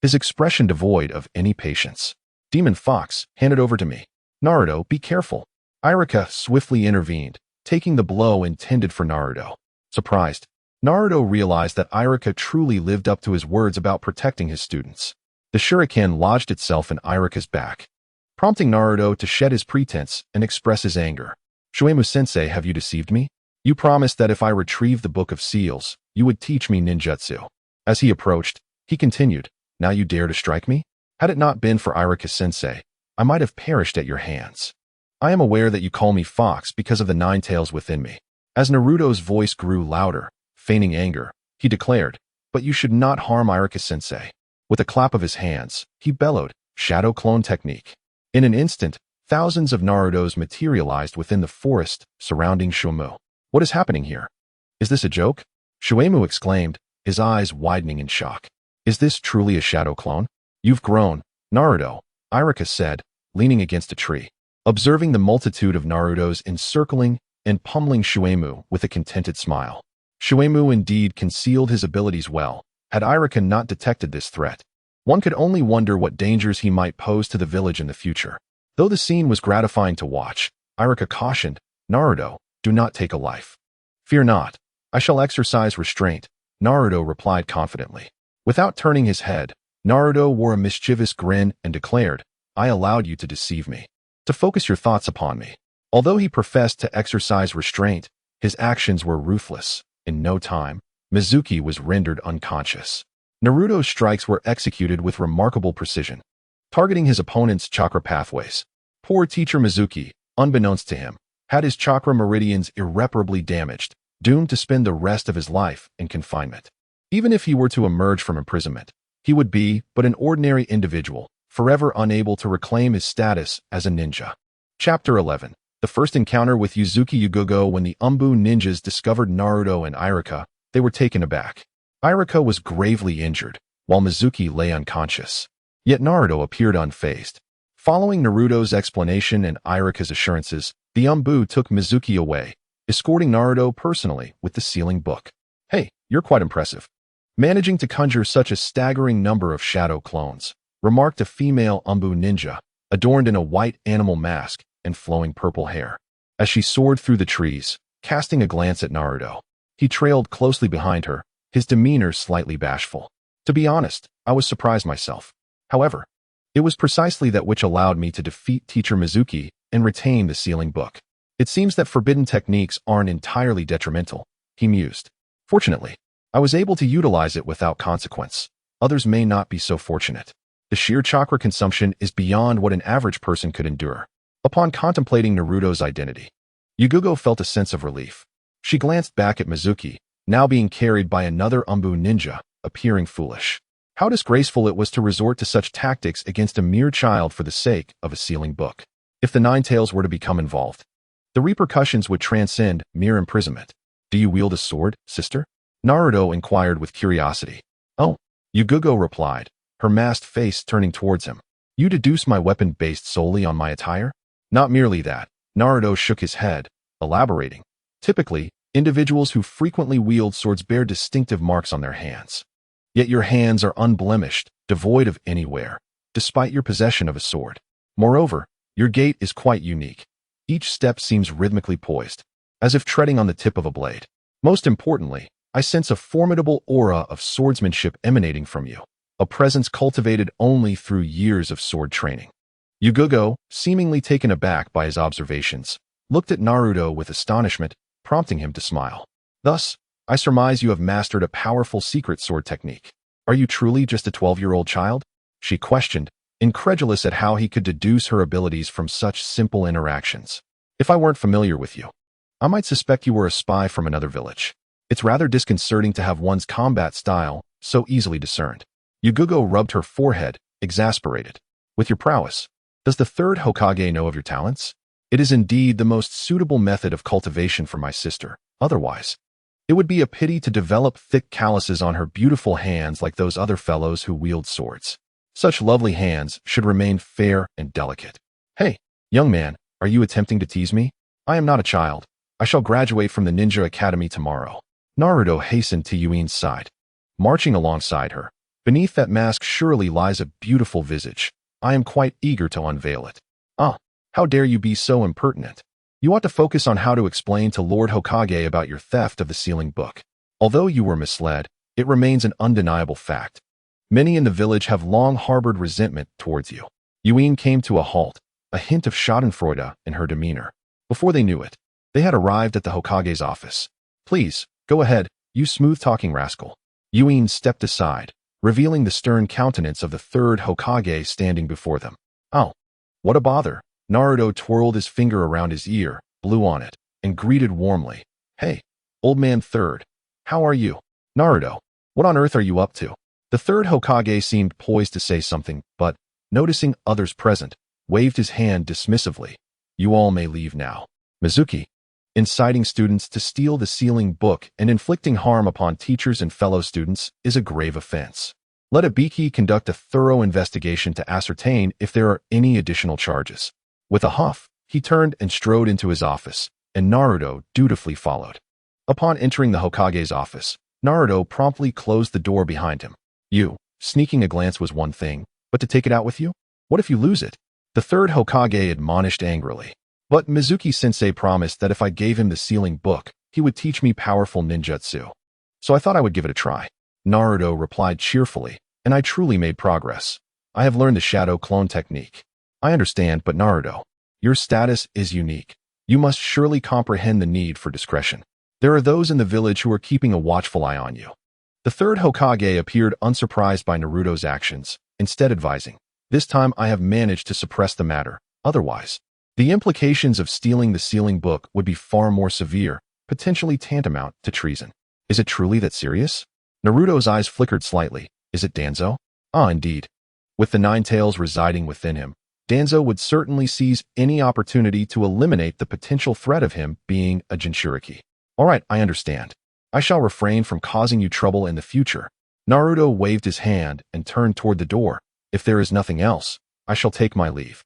his expression devoid of any patience. "Demon Fox, hand it over to me." "Naruto, be careful." Iruka swiftly intervened, taking the blow intended for Naruto. Surprised, Naruto realized that Iruka truly lived up to his words about protecting his students. The shuriken lodged itself in Iruka's back, prompting Naruto to shed his pretense and express his anger. "Shuemu-sensei, have you deceived me? You promised that if I retrieved the Book of Seals, you would teach me ninjutsu." As he approached, he continued, "Now you dare to strike me? Had it not been for Iruka-sensei, I might have perished at your hands. I am aware that you call me Fox because of the 9 tails within me." As Naruto's voice grew louder, feigning anger, he declared, "But you should not harm Iruka-sensei." With a clap of his hands, he bellowed, "Shadow Clone Technique." In an instant, thousands of Narutos materialized within the forest surrounding Shuemu. "What is happening here? Is this a joke?" Shuemu exclaimed, his eyes widening in shock. "Is this truly a shadow clone?" "You've grown, Naruto," Iruka said, leaning against a tree. Observing the multitude of Narutos encircling and pummeling Shuemu with a contented smile. Shuemu indeed concealed his abilities well, had Iruka not detected this threat. One could only wonder what dangers he might pose to the village in the future. Though the scene was gratifying to watch, Iruka cautioned, "Naruto, do not take a life." "Fear not, I shall exercise restraint," Naruto replied confidently. Without turning his head, Naruto wore a mischievous grin and declared, "I allowed you to deceive me, to focus your thoughts upon me." Although he professed to exercise restraint, his actions were ruthless. In no time, Mizuki was rendered unconscious. Naruto's strikes were executed with remarkable precision, targeting his opponent's chakra pathways. Poor teacher Mizuki, unbeknownst to him, had his chakra meridians irreparably damaged, doomed to spend the rest of his life in confinement. Even if he were to emerge from imprisonment, he would be but an ordinary individual, forever unable to reclaim his status as a ninja. Chapter 11. The first encounter with Uzuki Yugogo. When the Umbu ninjas discovered Naruto and Iruka, they were taken aback. Iruka was gravely injured, while Mizuki lay unconscious. Yet Naruto appeared unfazed. Following Naruto's explanation and Iruka's assurances, the Umbu took Mizuki away, escorting Naruto personally with the sealing book. "Hey, you're quite impressive, managing to conjure such a staggering number of shadow clones," remarked a female Umbu ninja, adorned in a white animal mask and flowing purple hair. As she soared through the trees, casting a glance at Naruto, he trailed closely behind her, his demeanor slightly bashful. To be honest, I was surprised myself. However, it was precisely that which allowed me to defeat Teacher Mizuki and retain the sealing book. It seems that forbidden techniques aren't entirely detrimental, he mused. Fortunately, I was able to utilize it without consequence. Others may not be so fortunate. The sheer chakra consumption is beyond what an average person could endure. Upon contemplating Naruto's identity, Yugugo felt a sense of relief. She glanced back at Mizuki, now being carried by another Umbu ninja, appearing foolish. How disgraceful it was to resort to such tactics against a mere child for the sake of a sealing book. If the Nine Tails were to become involved, the repercussions would transcend mere imprisonment. Do you wield a sword, sister? Naruto inquired with curiosity. Oh, Yugugo replied, her masked face turning towards him. You deduce my weapon based solely on my attire? Not merely that. Naruto shook his head, elaborating. Typically, individuals who frequently wield swords bear distinctive marks on their hands. Yet your hands are unblemished, devoid of any wear, despite your possession of a sword. Moreover, your gait is quite unique. Each step seems rhythmically poised, as if treading on the tip of a blade. Most importantly, I sense a formidable aura of swordsmanship emanating from you, a presence cultivated only through years of sword training. Yugugo, seemingly taken aback by his observations, looked at Naruto with astonishment, prompting him to smile. Thus, I surmise you have mastered a powerful secret sword technique. Are you truly just a 12-year-old child? She questioned, incredulous at how he could deduce her abilities from such simple interactions. If I weren't familiar with you, I might suspect you were a spy from another village. It's rather disconcerting to have one's combat style so easily discerned. Yugugo rubbed her forehead, exasperated. With your prowess, does the third Hokage know of your talents? It is indeed the most suitable method of cultivation for my sister. Otherwise, it would be a pity to develop thick calluses on her beautiful hands like those other fellows who wield swords. Such lovely hands should remain fair and delicate. Hey, young man, are you attempting to tease me? I am not a child. I shall graduate from the Ninja Academy tomorrow. Naruto hastened to Yuin's side, marching alongside her. Beneath that mask surely lies a beautiful visage. I am quite eager to unveil it. Ah, how dare you be so impertinent? You ought to focus on how to explain to Lord Hokage about your theft of the sealing book. Although you were misled, it remains an undeniable fact. Many in the village have long harbored resentment towards you. Yuin came to a halt, a hint of schadenfreude in her demeanor. Before they knew it, they had arrived at the Hokage's office. Please, go ahead, you smooth-talking rascal. Yuin stepped aside, revealing the stern countenance of the third Hokage standing before them. Oh, what a bother. Naruto twirled his finger around his ear, blew on it, and greeted warmly. Hey, old man third, how are you? Naruto, what on earth are you up to? The third Hokage seemed poised to say something, but, noticing others present, waved his hand dismissively. You all may leave now. Mizuki, inciting students to steal the sealing book and inflicting harm upon teachers and fellow students is a grave offense. Let Ibiki conduct a thorough investigation to ascertain if there are any additional charges. With a huff, he turned and strode into his office, and Naruto dutifully followed. Upon entering the Hokage's office, Naruto promptly closed the door behind him. Sneaking a glance was one thing, but to take it out with you? What if you lose it? The third Hokage admonished angrily. But Mizuki-sensei promised that if I gave him the sealing book, he would teach me powerful ninjutsu. So I thought I would give it a try. Naruto replied cheerfully, and I truly made progress. I have learned the shadow clone technique. I understand, but Naruto, your status is unique. You must surely comprehend the need for discretion. There are those in the village who are keeping a watchful eye on you. The third Hokage appeared unsurprised by Naruto's actions, instead advising, this time I have managed to suppress the matter. Otherwise, the implications of stealing the sealing book would be far more severe, potentially tantamount to treason. Is it truly that serious? Naruto's eyes flickered slightly. Is it Danzo? Ah, indeed. With the Nine Tails residing within him, Danzo would certainly seize any opportunity to eliminate the potential threat of him being a Jinchuriki. All right, I understand. I shall refrain from causing you trouble in the future. Naruto waved his hand and turned toward the door. If there is nothing else, I shall take my leave.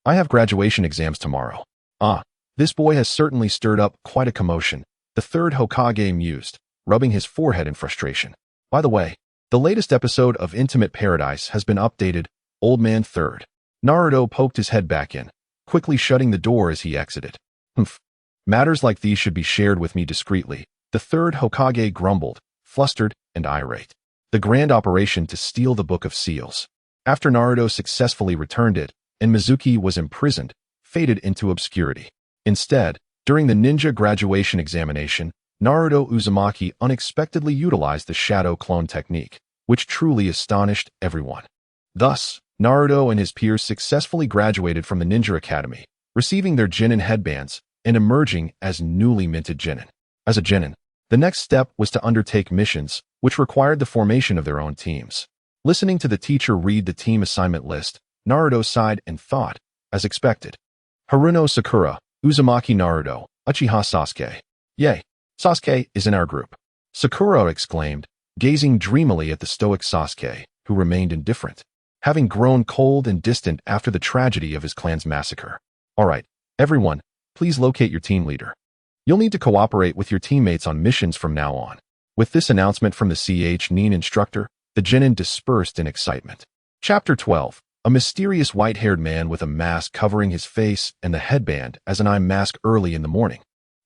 I have graduation exams tomorrow. Ah, this boy has certainly stirred up quite a commotion, the third Hokage mused, rubbing his forehead in frustration. By the way, the latest episode of Intimate Paradise has been updated, Old Man Third. Naruto poked his head back in, quickly shutting the door as he exited. Humph. Matters like these should be shared with me discreetly, the third Hokage grumbled, flustered and irate. The grand operation to steal the Book of Seals. After Naruto successfully returned it, and Mizuki was imprisoned, faded into obscurity. Instead, during the ninja graduation examination, Naruto Uzumaki unexpectedly utilized the shadow clone technique, which truly astonished everyone. Thus, Naruto and his peers successfully graduated from the Ninja Academy, receiving their Genin headbands and emerging as newly minted Genin. As a Genin, the next step was to undertake missions, which required the formation of their own teams. Listening to the teacher read the team assignment list, Naruto sighed and thought, as expected. Haruno Sakura, Uzumaki Naruto, Uchiha Sasuke. Yay! Sasuke is in our group. Sakura exclaimed, gazing dreamily at the stoic Sasuke, who remained indifferent, having grown cold and distant after the tragedy of his clan's massacre. All right, everyone, please locate your team leader. You'll need to cooperate with your teammates on missions from now on. With this announcement from the Nin instructor, the Genin dispersed in excitement. Chapter 12. A mysterious white-haired man with a mask covering his face and the headband as an eye mask early in the morning.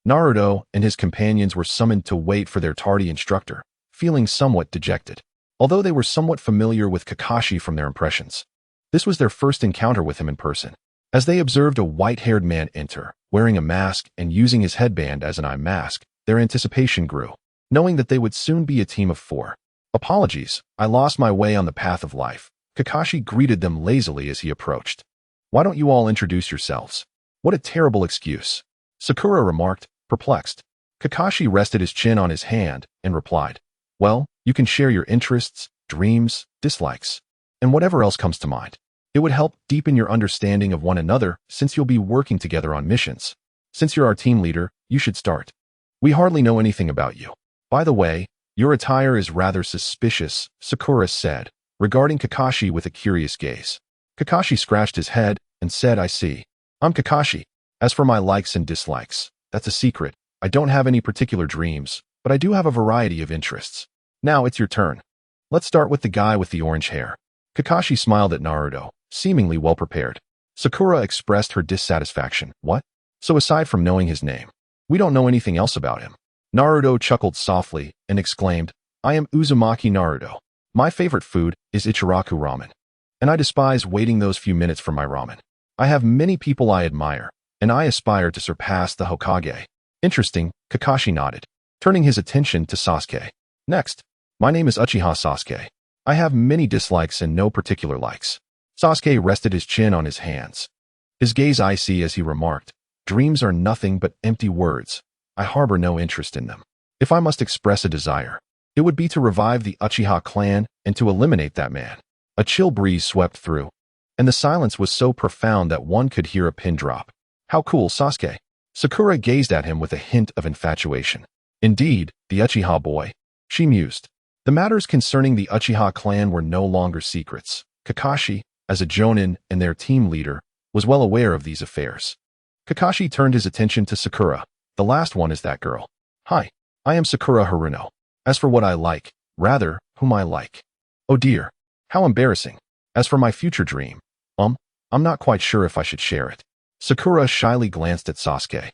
Naruto and his companions were summoned to wait for their tardy instructor, feeling somewhat dejected, although they were somewhat familiar with Kakashi from their impressions. This was their first encounter with him in person. As they observed a white-haired man enter, wearing a mask and using his headband as an eye mask, their anticipation grew, knowing that they would soon be a team of 4. Apologies, I lost my way on the path of life. Kakashi greeted them lazily as he approached. Why don't you all introduce yourselves? What a terrible excuse. Sakura remarked, perplexed. Kakashi rested his chin on his hand and replied, well, you can share your interests, dreams, dislikes, and whatever else comes to mind. It would help deepen your understanding of one another since you'll be working together on missions. Since you're our team leader, you should start. We hardly know anything about you. By the way, your attire is rather suspicious, Sakura said, regarding Kakashi with a curious gaze. Kakashi scratched his head and said, I see. I'm Kakashi. As for my likes and dislikes, that's a secret. I don't have any particular dreams, but I do have a variety of interests. Now it's your turn. Let's start with the guy with the orange hair. Kakashi smiled at Naruto, seemingly well prepared. Sakura expressed her dissatisfaction. What? So aside from knowing his name, we don't know anything else about him. Naruto chuckled softly and exclaimed, I am Uzumaki Naruto. My favorite food is Ichiraku ramen, and I despise waiting those few minutes for my ramen. I have many people I admire, and I aspire to surpass the Hokage. Interesting, Kakashi nodded, turning his attention to Sasuke. Next, my name is Uchiha Sasuke. I have many dislikes and no particular likes. Sasuke rested his chin on his hands, his gaze icy as he remarked, dreams are nothing but empty words. I harbor no interest in them. If I must express a desire, it would be to revive the Uchiha clan and to eliminate that man. A chill breeze swept through, and the silence was so profound that one could hear a pin drop. How cool, Sasuke. Sakura gazed at him with a hint of infatuation. Indeed, the Uchiha boy. She mused. The matters concerning the Uchiha clan were no longer secrets. Kakashi, as a Jonin and their team leader, was well aware of these affairs. Kakashi turned his attention to Sakura. The last one is that girl. Hi, I am Sakura Haruno. As for what I like, rather, whom I like. Oh dear, how embarrassing. As for my future dream, I'm not quite sure if I should share it. Sakura shyly glanced at Sasuke,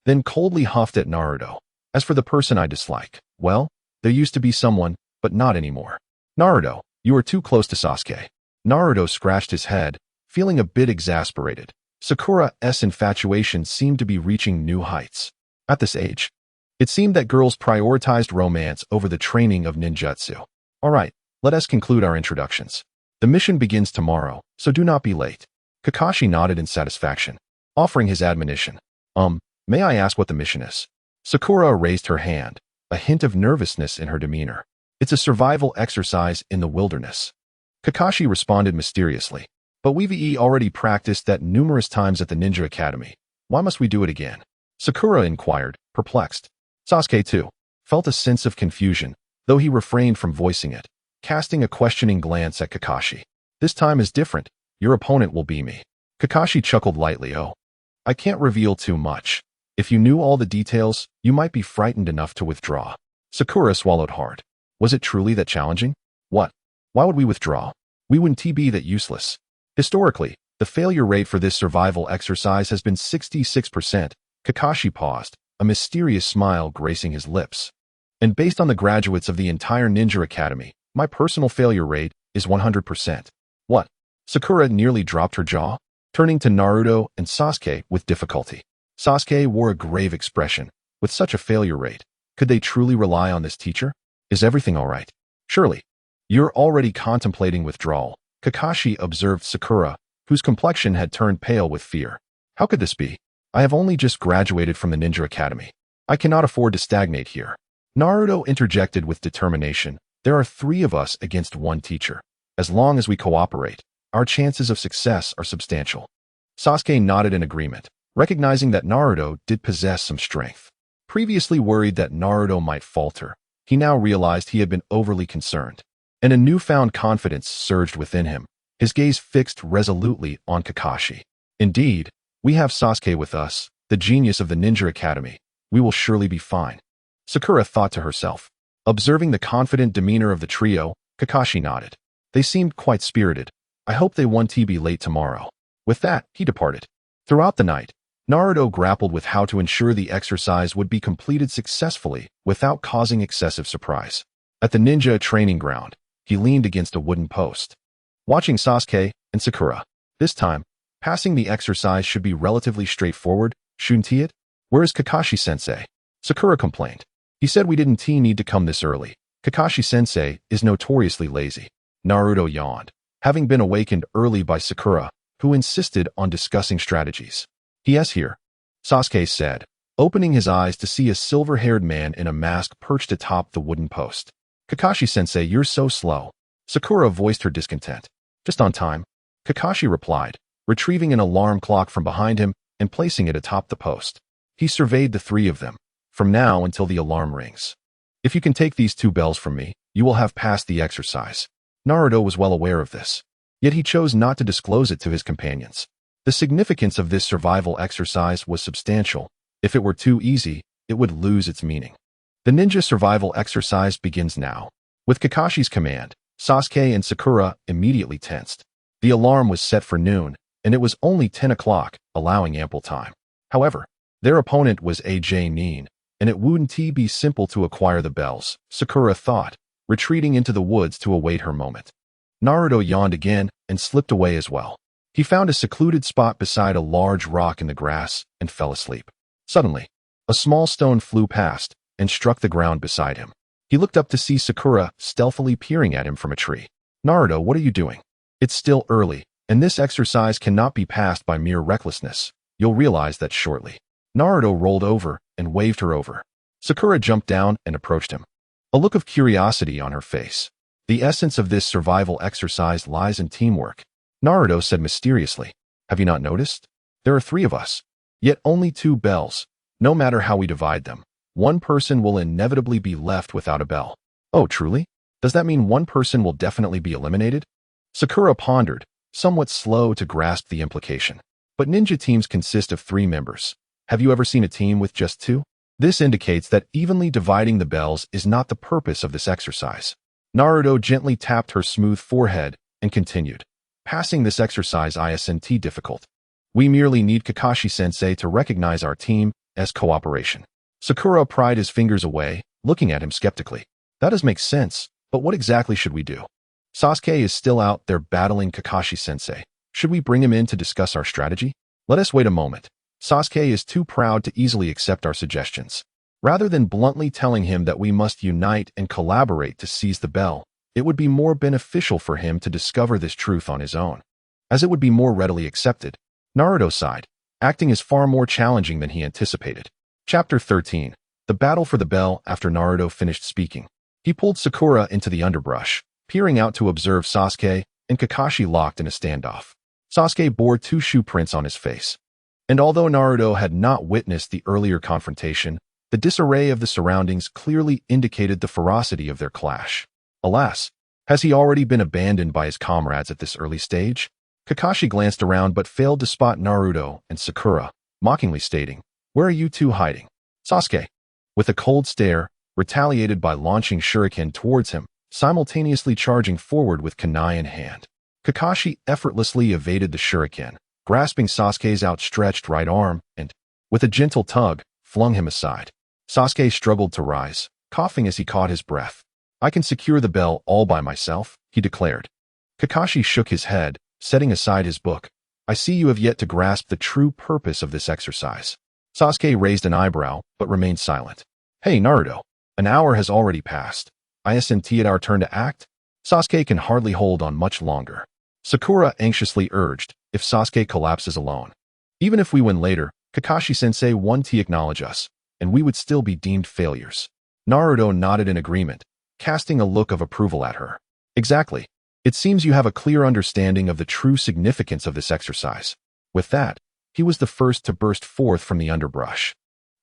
then coldly huffed at Naruto. As for the person I dislike, well, there used to be someone, but not anymore. Naruto, you are too close to Sasuke. Naruto scratched his head, feeling a bit exasperated. Sakura's infatuation seemed to be reaching new heights. At this age, it seemed that girls prioritized romance over the training of ninjutsu. All right, let us conclude our introductions. The mission begins tomorrow, so do not be late. Kakashi nodded in satisfaction, offering his admonition. May I ask what the mission is? Sakura raised her hand, a hint of nervousness in her demeanor. It's a survival exercise in the wilderness. Kakashi responded mysteriously. But we've already practiced that numerous times at the Ninja Academy. Why must we do it again? Sakura inquired, perplexed. Sasuke, too, felt a sense of confusion, though he refrained from voicing it, casting a questioning glance at Kakashi. This time is different. Your opponent will be me. Kakashi chuckled lightly. Oh, I can't reveal too much. If you knew all the details, you might be frightened enough to withdraw. Sakura swallowed hard. Was it truly that challenging? What? Why would we withdraw? We wouldn't be that useless. Historically, the failure rate for this survival exercise has been 66%. Kakashi paused, a mysterious smile gracing his lips. And based on the graduates of the entire Ninja Academy, my personal failure rate is 100%. What? Sakura nearly dropped her jaw, turning to Naruto and Sasuke with difficulty. Sasuke wore a grave expression. With such a failure rate, could they truly rely on this teacher? Is everything all right? Surely. You're already contemplating withdrawal, Kakashi observed Sakura, whose complexion had turned pale with fear. How could this be? I have only just graduated from the Ninja Academy. I cannot afford to stagnate here. Naruto interjected with determination. There are 3 of us against 1 teacher. As long as we cooperate, our chances of success are substantial. Sasuke nodded in agreement, recognizing that Naruto did possess some strength. Previously worried that Naruto might falter, he now realized he had been overly concerned, and a newfound confidence surged within him, his gaze fixed resolutely on Kakashi. Indeed, we have Sasuke with us, the genius of the Ninja Academy. We will surely be fine. Sakura thought to herself. Observing the confident demeanor of the trio, Kakashi nodded. They seemed quite spirited. I hope they won't be late tomorrow. With that, he departed. Throughout the night, Naruto grappled with how to ensure the exercise would be completed successfully without causing excessive surprise. At the ninja training ground, he leaned against a wooden post, watching Sasuke and Sakura. This time, passing the exercise should be relatively straightforward, shouldn't it? Where is Kakashi-sensei? Sakura complained. He said we didn't need to come this early. Kakashi-sensei is notoriously lazy. Naruto yawned, having been awakened early by Sakura, who insisted on discussing strategies. He is here, Sasuke said, opening his eyes to see a silver-haired man in a mask perched atop the wooden post. Kakashi-sensei, you're so slow. Sakura voiced her discontent. Just on time, Kakashi replied, retrieving an alarm clock from behind him and placing it atop the post. He surveyed the 3 of them, from now until the alarm rings. If you can take these 2 bells from me, you will have passed the exercise. Naruto was well aware of this, yet he chose not to disclose it to his companions. The significance of this survival exercise was substantial. If it were too easy, it would lose its meaning. The ninja survival exercise begins now. With Kakashi's command, Sasuke and Sakura immediately tensed. The alarm was set for noon, and it was only 10 o'clock, allowing ample time. However, their opponent was AJ Nin, and it wouldn't be simple to acquire the bells, Sakura thought, retreating into the woods to await her moment. Naruto yawned again and slipped away as well. He found a secluded spot beside a large rock in the grass and fell asleep. Suddenly, a small stone flew past and struck the ground beside him. He looked up to see Sakura stealthily peering at him from a tree. Naruto, what are you doing? It's still early, and this exercise cannot be passed by mere recklessness. You'll realize that shortly. Naruto rolled over and waved her over. Sakura jumped down and approached him, a look of curiosity on her face. The essence of this survival exercise lies in teamwork, Naruto said mysteriously. Have you not noticed? There are 3 of us, yet only 2 bells. No matter how we divide them, one person will inevitably be left without a bell. Oh, truly? Does that mean one person will definitely be eliminated? Sakura pondered, somewhat slow to grasp the implication. But ninja teams consist of 3 members. Have you ever seen a team with just 2? This indicates that evenly dividing the bells is not the purpose of this exercise. Naruto gently tapped her smooth forehead and continued. Passing this exercise isn't difficult. We merely need Kakashi-sensei to recognize our team as cooperation. Sakura pried his fingers away, looking at him skeptically. That does make sense, but what exactly should we do? Sasuke is still out there battling Kakashi-sensei. Should we bring him in to discuss our strategy? Let us wait a moment. Sasuke is too proud to easily accept our suggestions. Rather than bluntly telling him that we must unite and collaborate to seize the bell, it would be more beneficial for him to discover this truth on his own, as it would be more readily accepted. Naruto sighed. Acting is far more challenging than he anticipated. Chapter 13. The Battle for the Bell. After Naruto finished speaking, he pulled Sakura into the underbrush, peering out to observe Sasuke and Kakashi locked in a standoff. Sasuke bore 2 shoe prints on his face. And although Naruto had not witnessed the earlier confrontation, the disarray of the surroundings clearly indicated the ferocity of their clash. Alas, has he already been abandoned by his comrades at this early stage? Kakashi glanced around but failed to spot Naruto and Sakura, mockingly stating, "Where are you 2 hiding?" Sasuke, with a cold stare, retaliated by launching shuriken towards him, simultaneously charging forward with kunai in hand. Kakashi effortlessly evaded the shuriken, grasping Sasuke's outstretched right arm and, with a gentle tug, flung him aside. Sasuke struggled to rise, coughing as he caught his breath. I can secure the bell all by myself, he declared. Kakashi shook his head, setting aside his book. I see you have yet to grasp the true purpose of this exercise. Sasuke raised an eyebrow, but remained silent. Hey, Naruto. An hour has already passed. Isn't it our turn to act? Sasuke can hardly hold on much longer. Sakura anxiously urged, if Sasuke collapses alone. Even if we win later, Kakashi-sensei won't acknowledge us, and we would still be deemed failures. Naruto nodded in agreement, casting a look of approval at her. Exactly. It seems you have a clear understanding of the true significance of this exercise. With that, he was the first to burst forth from the underbrush,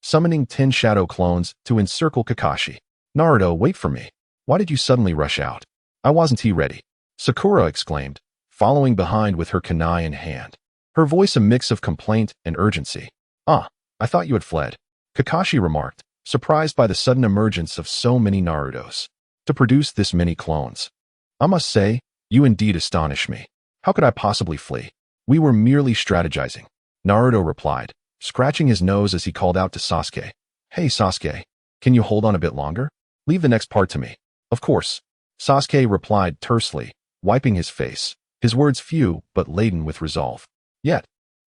summoning 10 shadow clones to encircle Kakashi. Naruto, wait for me. Why did you suddenly rush out? I wasn't ready. Sakura exclaimed, following behind with her kunai in hand. Her voice a mix of complaint and urgency. Ah, I thought you had fled. Kakashi remarked, surprised by the sudden emergence of so many Narutos. To produce this many clones. I must say, you indeed astonish me. How could I possibly flee? We were merely strategizing. Naruto replied, scratching his nose as he called out to Sasuke. Hey Sasuke, can you hold on a bit longer? Leave the next part to me. Of course. Sasuke replied tersely, wiping his face, his words few but laden with resolve. Yet,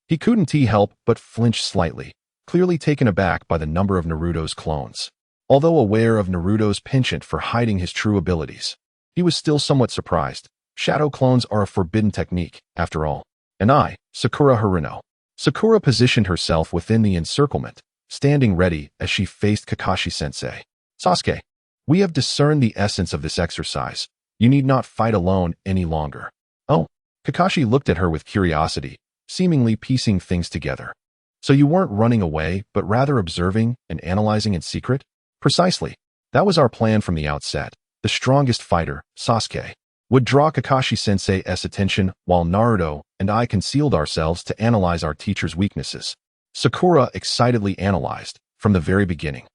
he couldn't help but flinch slightly, clearly taken aback by the number of Naruto's clones. Although aware of Naruto's penchant for hiding his true abilities, he was still somewhat surprised. Shadow clones are a forbidden technique, after all. And I, Sakura Haruno. Sakura positioned herself within the encirclement, standing ready as she faced Kakashi-sensei. Sasuke, we have discerned the essence of this exercise. You need not fight alone any longer. Oh, Kakashi looked at her with curiosity, seemingly piecing things together. So you weren't running away, but rather observing and analyzing in secret? Precisely. That was our plan from the outset. The strongest fighter, Sasuke, would draw Kakashi-sensei's attention while Naruto and I concealed ourselves to analyze our teacher's weaknesses. Sakura excitedly analyzed, from the very beginning.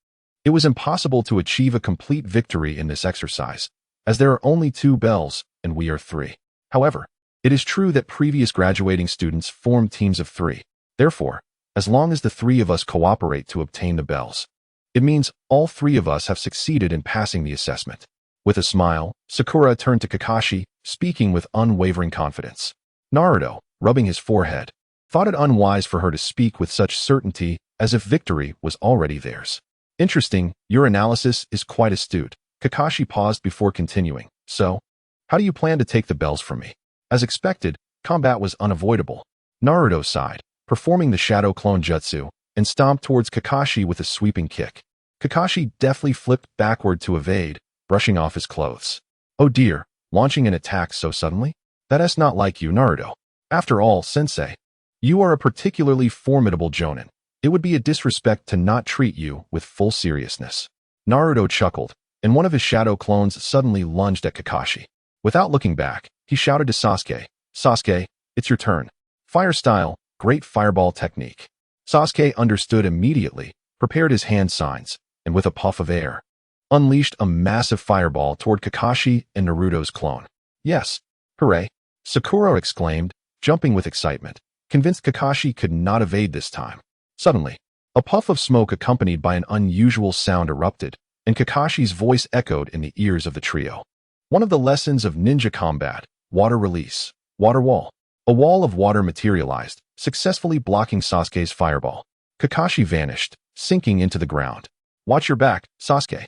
It was impossible to achieve a complete victory in this exercise, as there are only 2 bells, and we are 3. However, it is true that previous graduating students formed teams of 3. Therefore, as long as the 3 of us cooperate to obtain the bells, it means all 3 of us have succeeded in passing the assessment. With a smile, Sakura turned to Kakashi, speaking with unwavering confidence. Naruto, rubbing his forehead, thought it unwise for her to speak with such certainty as if victory was already theirs. Interesting, your analysis is quite astute. Kakashi paused before continuing. So, how do you plan to take the bells from me? As expected, combat was unavoidable. Naruto sighed, performing the shadow clone jutsu, and stomped towards Kakashi with a sweeping kick. Kakashi deftly flipped backward to evade, brushing off his clothes. Oh dear, launching an attack so suddenly? That's not like you, Naruto. After all, sensei, you are a particularly formidable jonin. It would be a disrespect to not treat you with full seriousness. Naruto chuckled, and one of his shadow clones suddenly lunged at Kakashi. Without looking back, he shouted to Sasuke, Sasuke, it's your turn. Fire style, great fireball technique. Sasuke understood immediately, prepared his hand signs, and with a puff of air, unleashed a massive fireball toward Kakashi and Naruto's clone. Yes, hooray! Sakura exclaimed, jumping with excitement, convinced Kakashi could not evade this time. Suddenly, a puff of smoke accompanied by an unusual sound erupted, and Kakashi's voice echoed in the ears of the trio. One of the lessons of ninja combat, water release, water wall. A wall of water materialized, successfully blocking Sasuke's fireball. Kakashi vanished, sinking into the ground. Watch your back, Sasuke.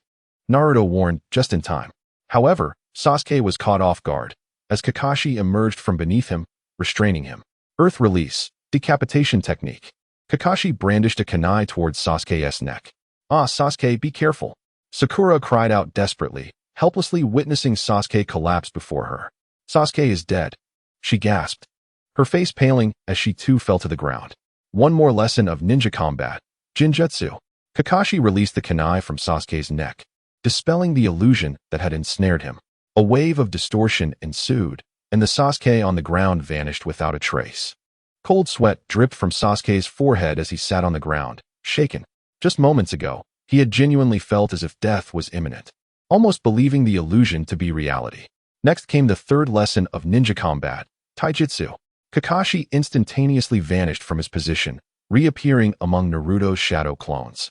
Naruto warned just in time. However, Sasuke was caught off guard, as Kakashi emerged from beneath him, restraining him. Earth release, decapitation technique. Kakashi brandished a kunai towards Sasuke's neck. Ah, Sasuke, be careful. Sakura cried out desperately, helplessly witnessing Sasuke collapse before her. Sasuke is dead, she gasped, her face paling as she too fell to the ground. One more lesson of ninja combat, Shinjutsu. Kakashi released the kunai from Sasuke's neck, dispelling the illusion that had ensnared him. A wave of distortion ensued, and the Sasuke on the ground vanished without a trace. Cold sweat dripped from Sasuke's forehead as he sat on the ground, shaken. Just moments ago, he had genuinely felt as if death was imminent, almost believing the illusion to be reality. Next came the 3rd lesson of ninja combat, Taijutsu. Kakashi instantaneously vanished from his position, reappearing among Naruto's shadow clones.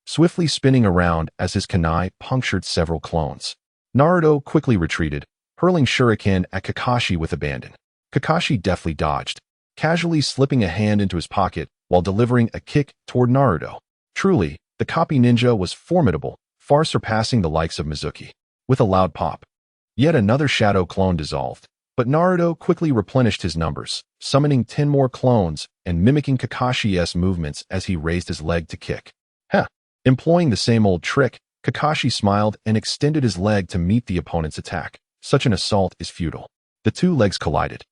swiftly spinning around as his kunai punctured several clones. Naruto quickly retreated, hurling shuriken at Kakashi with abandon. Kakashi deftly dodged, casually slipping a hand into his pocket while delivering a kick toward Naruto. Truly, the copy ninja was formidable, far surpassing the likes of Mizuki. With a loud pop, yet another shadow clone dissolved, but Naruto quickly replenished his numbers, summoning 10 more clones and mimicking Kakashi's movements as he raised his leg to kick. Employing the same old trick, Kakashi smiled and extended his leg to meet the opponent's attack. Such an assault is futile. The two legs collided,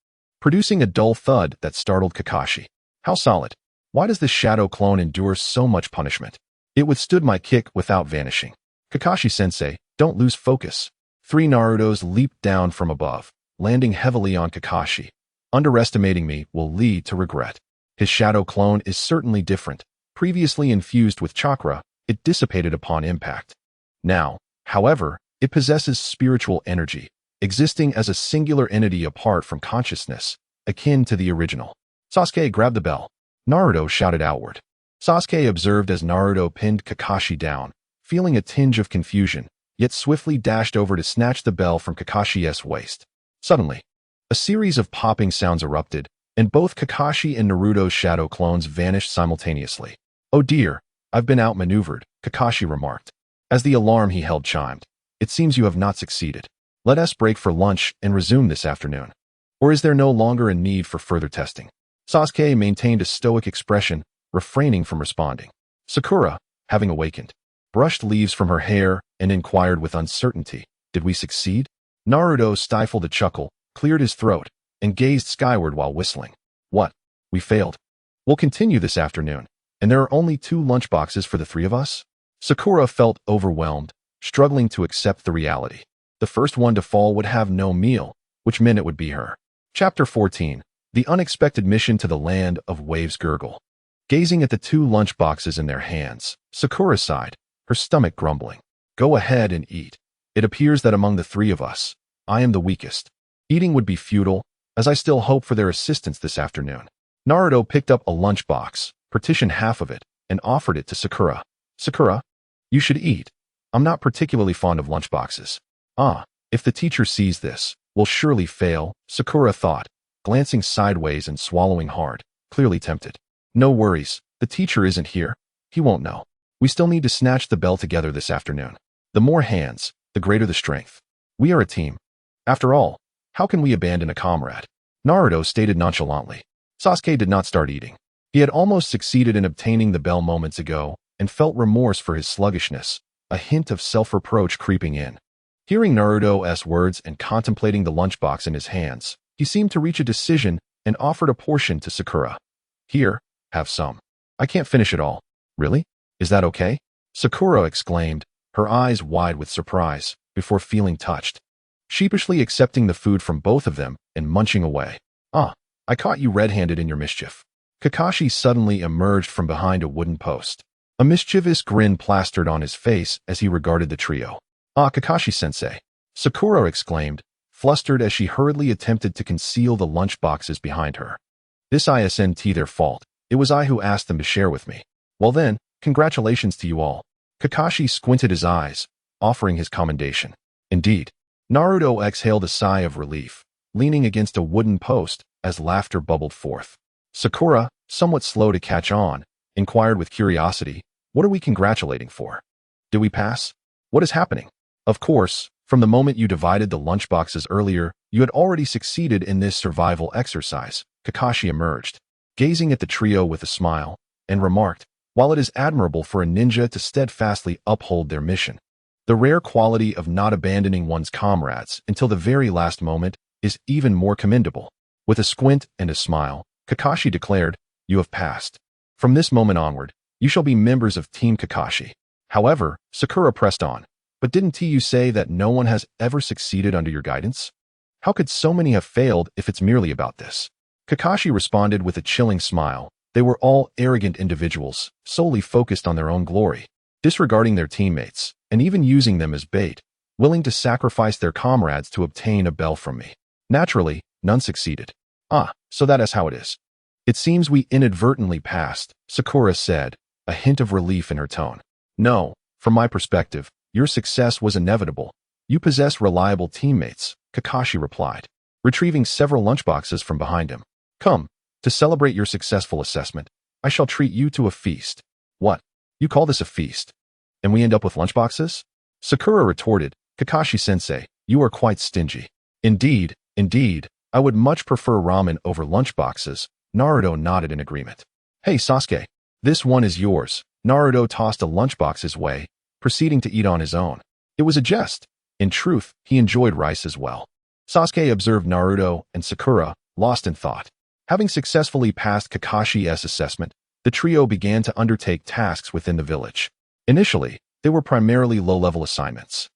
producing a dull thud that startled Kakashi. How solid! Why does this shadow clone endure so much punishment? It withstood my kick without vanishing. Kakashi-sensei, don't lose focus. 3 Narutos leaped down from above, landing heavily on Kakashi. Underestimating me will lead to regret. His shadow clone is certainly different. Previously infused with chakra, it dissipated upon impact. Now, however, it possesses spiritual energy, existing as a singular entity apart from consciousness, akin to the original. Sasuke grabbed the bell. Naruto shouted outward. Sasuke observed as Naruto pinned Kakashi down, feeling a tinge of confusion, yet swiftly dashed over to snatch the bell from Kakashi's waist. Suddenly, a series of popping sounds erupted, and both Kakashi and Naruto's shadow clones vanished simultaneously. Oh dear, I've been outmaneuvered, Kakashi remarked. As the alarm he held chimed. It seems you have not succeeded. Let us break for lunch and resume this afternoon. Or is there no longer a need for further testing? Sasuke maintained a stoic expression, refraining from responding. Sakura, having awakened, brushed leaves from her hair and inquired with uncertainty, did we succeed? Naruto stifled a chuckle, cleared his throat, and gazed skyward while whistling. What? We failed. We'll continue this afternoon, and there are only 2 lunchboxes for the 3 of us? Sakura felt overwhelmed, struggling to accept the reality. The first one to fall would have no meal, which meant it would be her. Chapter 14. The unexpected mission to the land of waves gurgle. Gazing at the 2 lunchboxes in their hands, Sakura sighed, her stomach grumbling. Go ahead and eat. It appears that among the 3 of us, I am the weakest. Eating would be futile, as I still hope for their assistance this afternoon. Naruto picked up a lunchbox, partitioned half of it, and offered it to Sakura. Sakura, you should eat. I'm not particularly fond of lunchboxes. If the teacher sees this, we'll surely fail, Sakura thought, glancing sideways and swallowing hard, clearly tempted. No worries, the teacher isn't here. He won't know. We still need to snatch the bell together this afternoon. The more hands, the greater the strength. We are a team. After all, how can we abandon a comrade? Naruto stated nonchalantly. Sasuke did not start eating. He had almost succeeded in obtaining the bell moments ago and felt remorse for his sluggishness, a hint of self-reproach creeping in. Hearing Naruto's words and contemplating the lunchbox in his hands, he seemed to reach a decision and offered a portion to Sakura. Here, have some. I can't finish it all. Really? Is that okay? Sakura exclaimed, her eyes wide with surprise, before feeling touched. Sheepishly accepting the food from both of them and munching away. I caught you red-handed in your mischief. Kakashi suddenly emerged from behind a wooden post. A mischievous grin plastered on his face as he regarded the trio. Kakashi-sensei. Sakura exclaimed, flustered as she hurriedly attempted to conceal the lunchboxes behind her. This isn't their fault. It was I who asked them to share with me. Well then, congratulations to you all. Kakashi squinted his eyes, offering his commendation. Indeed. Naruto exhaled a sigh of relief, leaning against a wooden post as laughter bubbled forth. Sakura, somewhat slow to catch on, inquired with curiosity, what are we congratulating for? Did we pass? What is happening? Of course, from the moment you divided the lunchboxes earlier, you had already succeeded in this survival exercise. Kakashi emerged, gazing at the trio with a smile, and remarked, while it is admirable for a ninja to steadfastly uphold their mission, the rare quality of not abandoning one's comrades until the very last moment is even more commendable. With a squint and a smile, Kakashi declared, you have passed. From this moment onward, you shall be members of Team Kakashi. However, Sakura pressed on, but didn't you say that no one has ever succeeded under your guidance? How could so many have failed if it's merely about this? Kakashi responded with a chilling smile. They were all arrogant individuals, solely focused on their own glory, disregarding their teammates, and even using them as bait, willing to sacrifice their comrades to obtain a bell from me. Naturally, none succeeded. So that is how it is. It seems we inadvertently passed, Sakura said, a hint of relief in her tone. No, from my perspective, your success was inevitable. You possess reliable teammates, Kakashi replied, retrieving several lunchboxes from behind him. Come, to celebrate your successful assessment, I shall treat you to a feast. What? You call this a feast? And we end up with lunchboxes? Sakura retorted, Kakashi-sensei, you are quite stingy. Indeed, I would much prefer ramen over lunchboxes. Naruto nodded in agreement. Hey Sasuke, this one is yours. Naruto tossed a lunchbox his way, proceeding to eat on his own. It was a jest. In truth, he enjoyed rice as well. Sasuke observed Naruto and Sakura, lost in thought. Having successfully passed Kakashi's assessment, the trio began to undertake tasks within the village. Initially, they were primarily low-level assignments,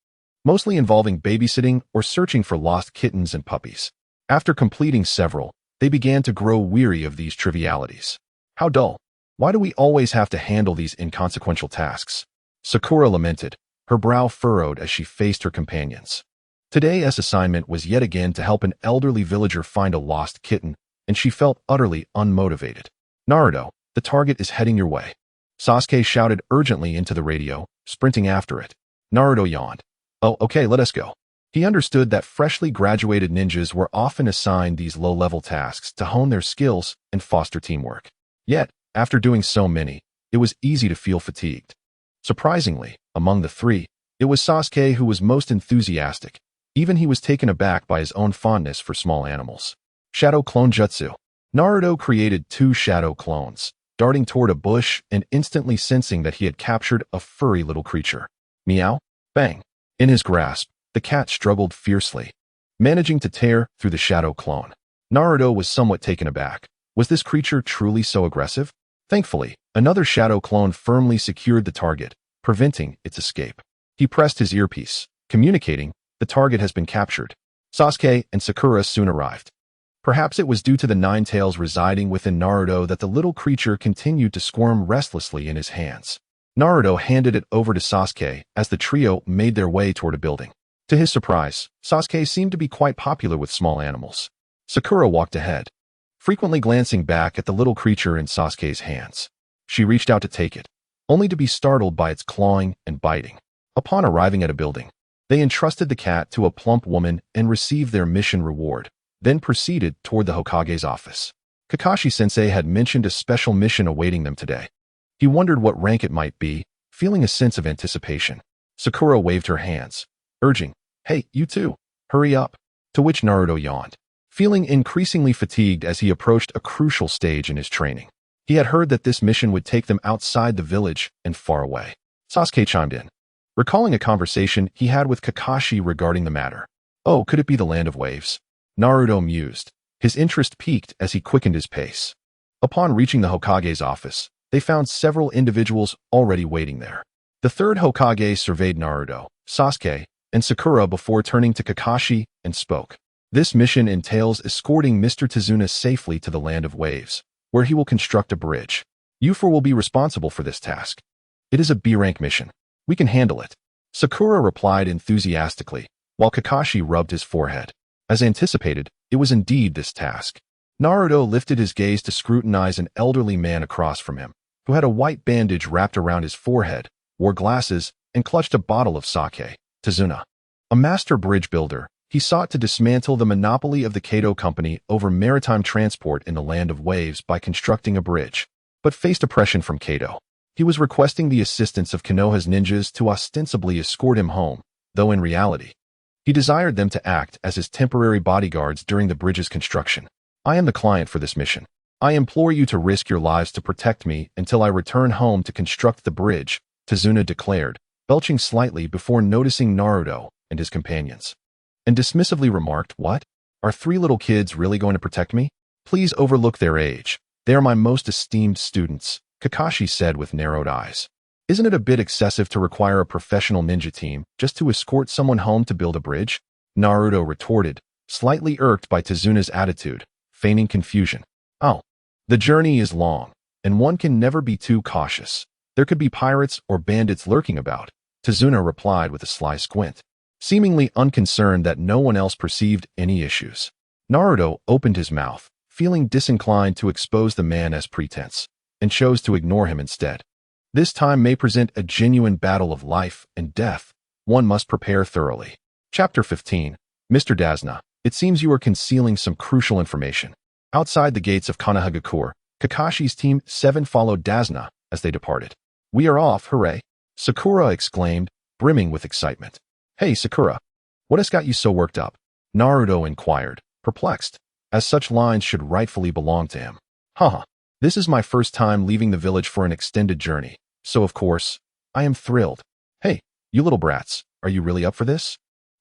mostly involving babysitting or searching for lost kittens and puppies. After completing several, they began to grow weary of these trivialities. How dull. Why do we always have to handle these inconsequential tasks? Sakura lamented, her brow furrowed as she faced her companions. Today's assignment was yet again to help an elderly villager find a lost kitten, and she felt utterly unmotivated. Naruto, the target is heading your way. Sasuke shouted urgently into the radio, sprinting after it. Naruto yawned. Oh, okay, let us go. He understood that freshly graduated ninjas were often assigned these low-level tasks to hone their skills and foster teamwork. Yet, after doing so many, it was easy to feel fatigued. Surprisingly, among the three, it was Sasuke who was most enthusiastic. Even he was taken aback by his own fondness for small animals. Shadow Clone Jutsu. Naruto created 2 shadow clones, darting toward a bush and instantly sensing that he had captured a furry little creature. Meow. Bang. In his grasp, the cat struggled fiercely, managing to tear through the shadow clone. Naruto was somewhat taken aback. Was this creature truly so aggressive? Thankfully, another shadow clone firmly secured the target, preventing its escape. He pressed his earpiece, communicating, the target has been captured. Sasuke and Sakura soon arrived. Perhaps it was due to the 9 tails residing within Naruto that the little creature continued to squirm restlessly in his hands. Naruto handed it over to Sasuke as the trio made their way toward a building. To his surprise, Sasuke seemed to be quite popular with small animals. Sakura walked ahead, frequently glancing back at the little creature in Sasuke's hands. She reached out to take it, only to be startled by its clawing and biting. Upon arriving at a building, they entrusted the cat to a plump woman and received their mission reward, then proceeded toward the Hokage's office. Kakashi-sensei had mentioned a special mission awaiting them today. He wondered what rank it might be, feeling a sense of anticipation. Sakura waved her hands, urging, hey, you too, hurry up, to which Naruto yawned, feeling increasingly fatigued as he approached a crucial stage in his training. He had heard that this mission would take them outside the village and far away. Sasuke chimed in, recalling a conversation he had with Kakashi regarding the matter. Oh, could it be the land of waves? Naruto mused, his interest piqued as he quickened his pace. Upon reaching the Hokage's office, they found several individuals already waiting there. The third Hokage surveyed Naruto, Sasuke, and Sakura before turning to Kakashi and spoke. This mission entails escorting Mr. Tazuna safely to the land of waves, where he will construct a bridge. You four will be responsible for this task. It is a B-rank mission. We can handle it. Sakura replied enthusiastically, while Kakashi rubbed his forehead. As anticipated, it was indeed this task. Naruto lifted his gaze to scrutinize an elderly man across from him, who had a white bandage wrapped around his forehead, wore glasses, and clutched a bottle of sake. Tazuna, a master bridge builder, he sought to dismantle the monopoly of the Kato Company over maritime transport in the land of waves by constructing a bridge, but faced oppression from Kato. He was requesting the assistance of Konoha's ninjas to ostensibly escort him home, though in reality, he desired them to act as his temporary bodyguards during the bridge's construction. I am the client for this mission. I implore you to risk your lives to protect me until I return home to construct the bridge, Tazuna declared, belching slightly before noticing Naruto and his companions, and dismissively remarked, what? Are 3 little kids really going to protect me? Please overlook their age. They are my most esteemed students, Kakashi said with narrowed eyes. Isn't it a bit excessive to require a professional ninja team just to escort someone home to build a bridge? Naruto retorted, slightly irked by Tazuna's attitude, feigning confusion. Oh, the journey is long, and one can never be too cautious. There could be pirates or bandits lurking about, Tazuna replied with a sly squint, seemingly unconcerned that no one else perceived any issues. Naruto opened his mouth, feeling disinclined to expose the man as pretense, and chose to ignore him instead. This time may present a genuine battle of life and death. One must prepare thoroughly. Chapter 15. Mr. Dasna, it seems you are concealing some crucial information. Outside the gates of Konohagakure, Kakashi's Team 7 followed Dasna as they departed. We are off, hooray! Sakura exclaimed, brimming with excitement. Hey, Sakura, what has got you so worked up? Naruto inquired, perplexed, as such lines should rightfully belong to him. Haha, this is my first time leaving the village for an extended journey, so of course, I am thrilled. Hey, you little brats, are you really up for this?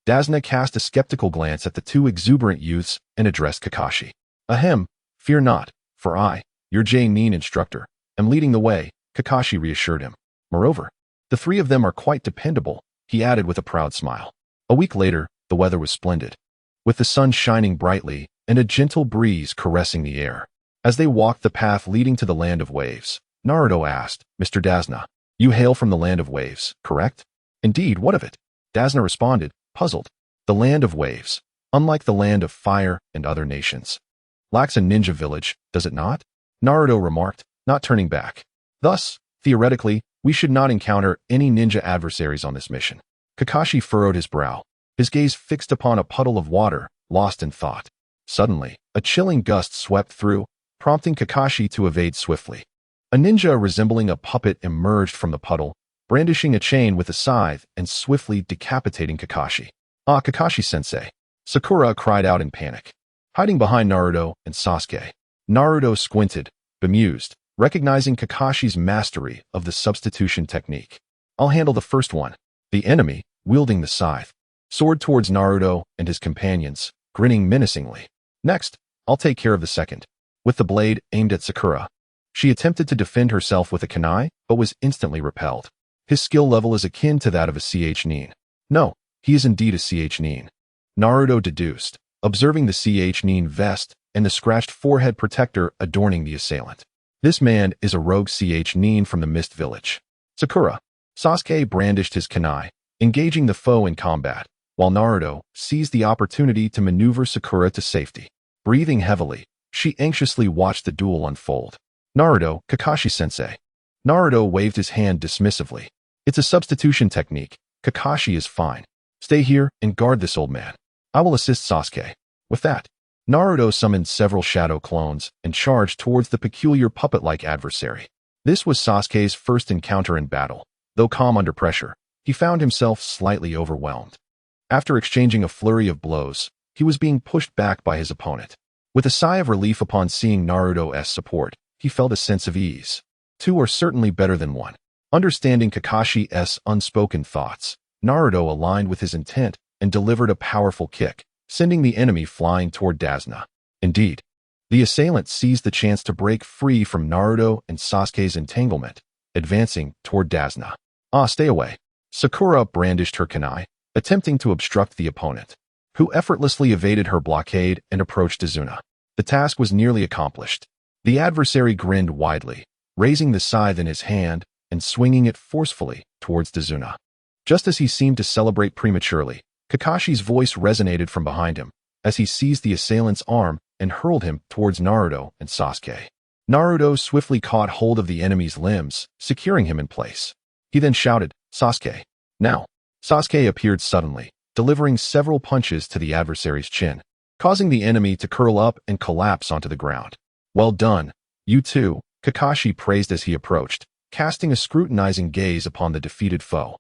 Dasna cast a skeptical glance at the two exuberant youths and addressed Kakashi. Ahem, fear not, for I, your J-Nin instructor, am leading the way, Kakashi reassured him. Moreover, the three of them are quite dependable, he added with a proud smile. A week later, the weather was splendid, with the sun shining brightly and a gentle breeze caressing the air. As they walked the path leading to the land of waves, Naruto asked, Mr. Dasna, you hail from the land of waves, correct? Indeed, what of it? Dasna responded, puzzled. The land of waves, unlike the land of fire and other nations, lacks a ninja village, does it not? Naruto remarked, not turning back. Thus, theoretically, we should not encounter any ninja adversaries on this mission. Kakashi furrowed his brow, his gaze fixed upon a puddle of water, lost in thought. Suddenly, a chilling gust swept through, prompting Kakashi to evade swiftly. A ninja resembling a puppet emerged from the puddle, brandishing a chain with a scythe and swiftly decapitating Kakashi. Ah, Kakashi-sensei! Sakura cried out in panic, hiding behind Naruto and Sasuke. Naruto squinted, bemused, recognizing Kakashi's mastery of the substitution technique. I'll handle the first one. The enemy, wielding the scythe, soared towards Naruto and his companions, grinning menacingly. Next, I'll take care of the second. With the blade aimed at Sakura, she attempted to defend herself with a kunai, but was instantly repelled. His skill level is akin to that of a Ch-Nin. No, he is indeed a Ch-Nin. Naruto deduced, observing the Ch-Nin vest and the scratched forehead protector adorning the assailant. This man is a rogue Ch-Nin from the Mist Village. Sakura. Sasuke brandished his kunai, engaging the foe in combat, while Naruto seized the opportunity to maneuver Sakura to safety. Breathing heavily, she anxiously watched the duel unfold. Naruto, Kakashi-sensei. Naruto waved his hand dismissively. It's a substitution technique. Kakashi is fine. Stay here and guard this old man. I will assist Sasuke. With that, Naruto summoned several shadow clones and charged towards the peculiar puppet-like adversary. This was Sasuke's first encounter in battle. Though calm under pressure, he found himself slightly overwhelmed. After exchanging a flurry of blows, he was being pushed back by his opponent. With a sigh of relief upon seeing Naruto's support, he felt a sense of ease. Two are certainly better than one. Understanding Kakashi's unspoken thoughts, Naruto aligned with his intent and delivered a powerful kick, sending the enemy flying toward Dasna. Indeed, the assailant seized the chance to break free from Naruto and Sasuke's entanglement, advancing toward Dasna. Ah, stay away. Sakura brandished her kunai, attempting to obstruct the opponent, who effortlessly evaded her blockade and approached Dazuna. The task was nearly accomplished. The adversary grinned widely, raising the scythe in his hand and swinging it forcefully towards Dazuna. Just as he seemed to celebrate prematurely, Kakashi's voice resonated from behind him as he seized the assailant's arm and hurled him towards Naruto and Sasuke. Naruto swiftly caught hold of the enemy's limbs, securing him in place. He then shouted, Sasuke. Now. Sasuke appeared suddenly, delivering several punches to the adversary's chin, causing the enemy to curl up and collapse onto the ground. Well done, you two, Kakashi praised as he approached, casting a scrutinizing gaze upon the defeated foe.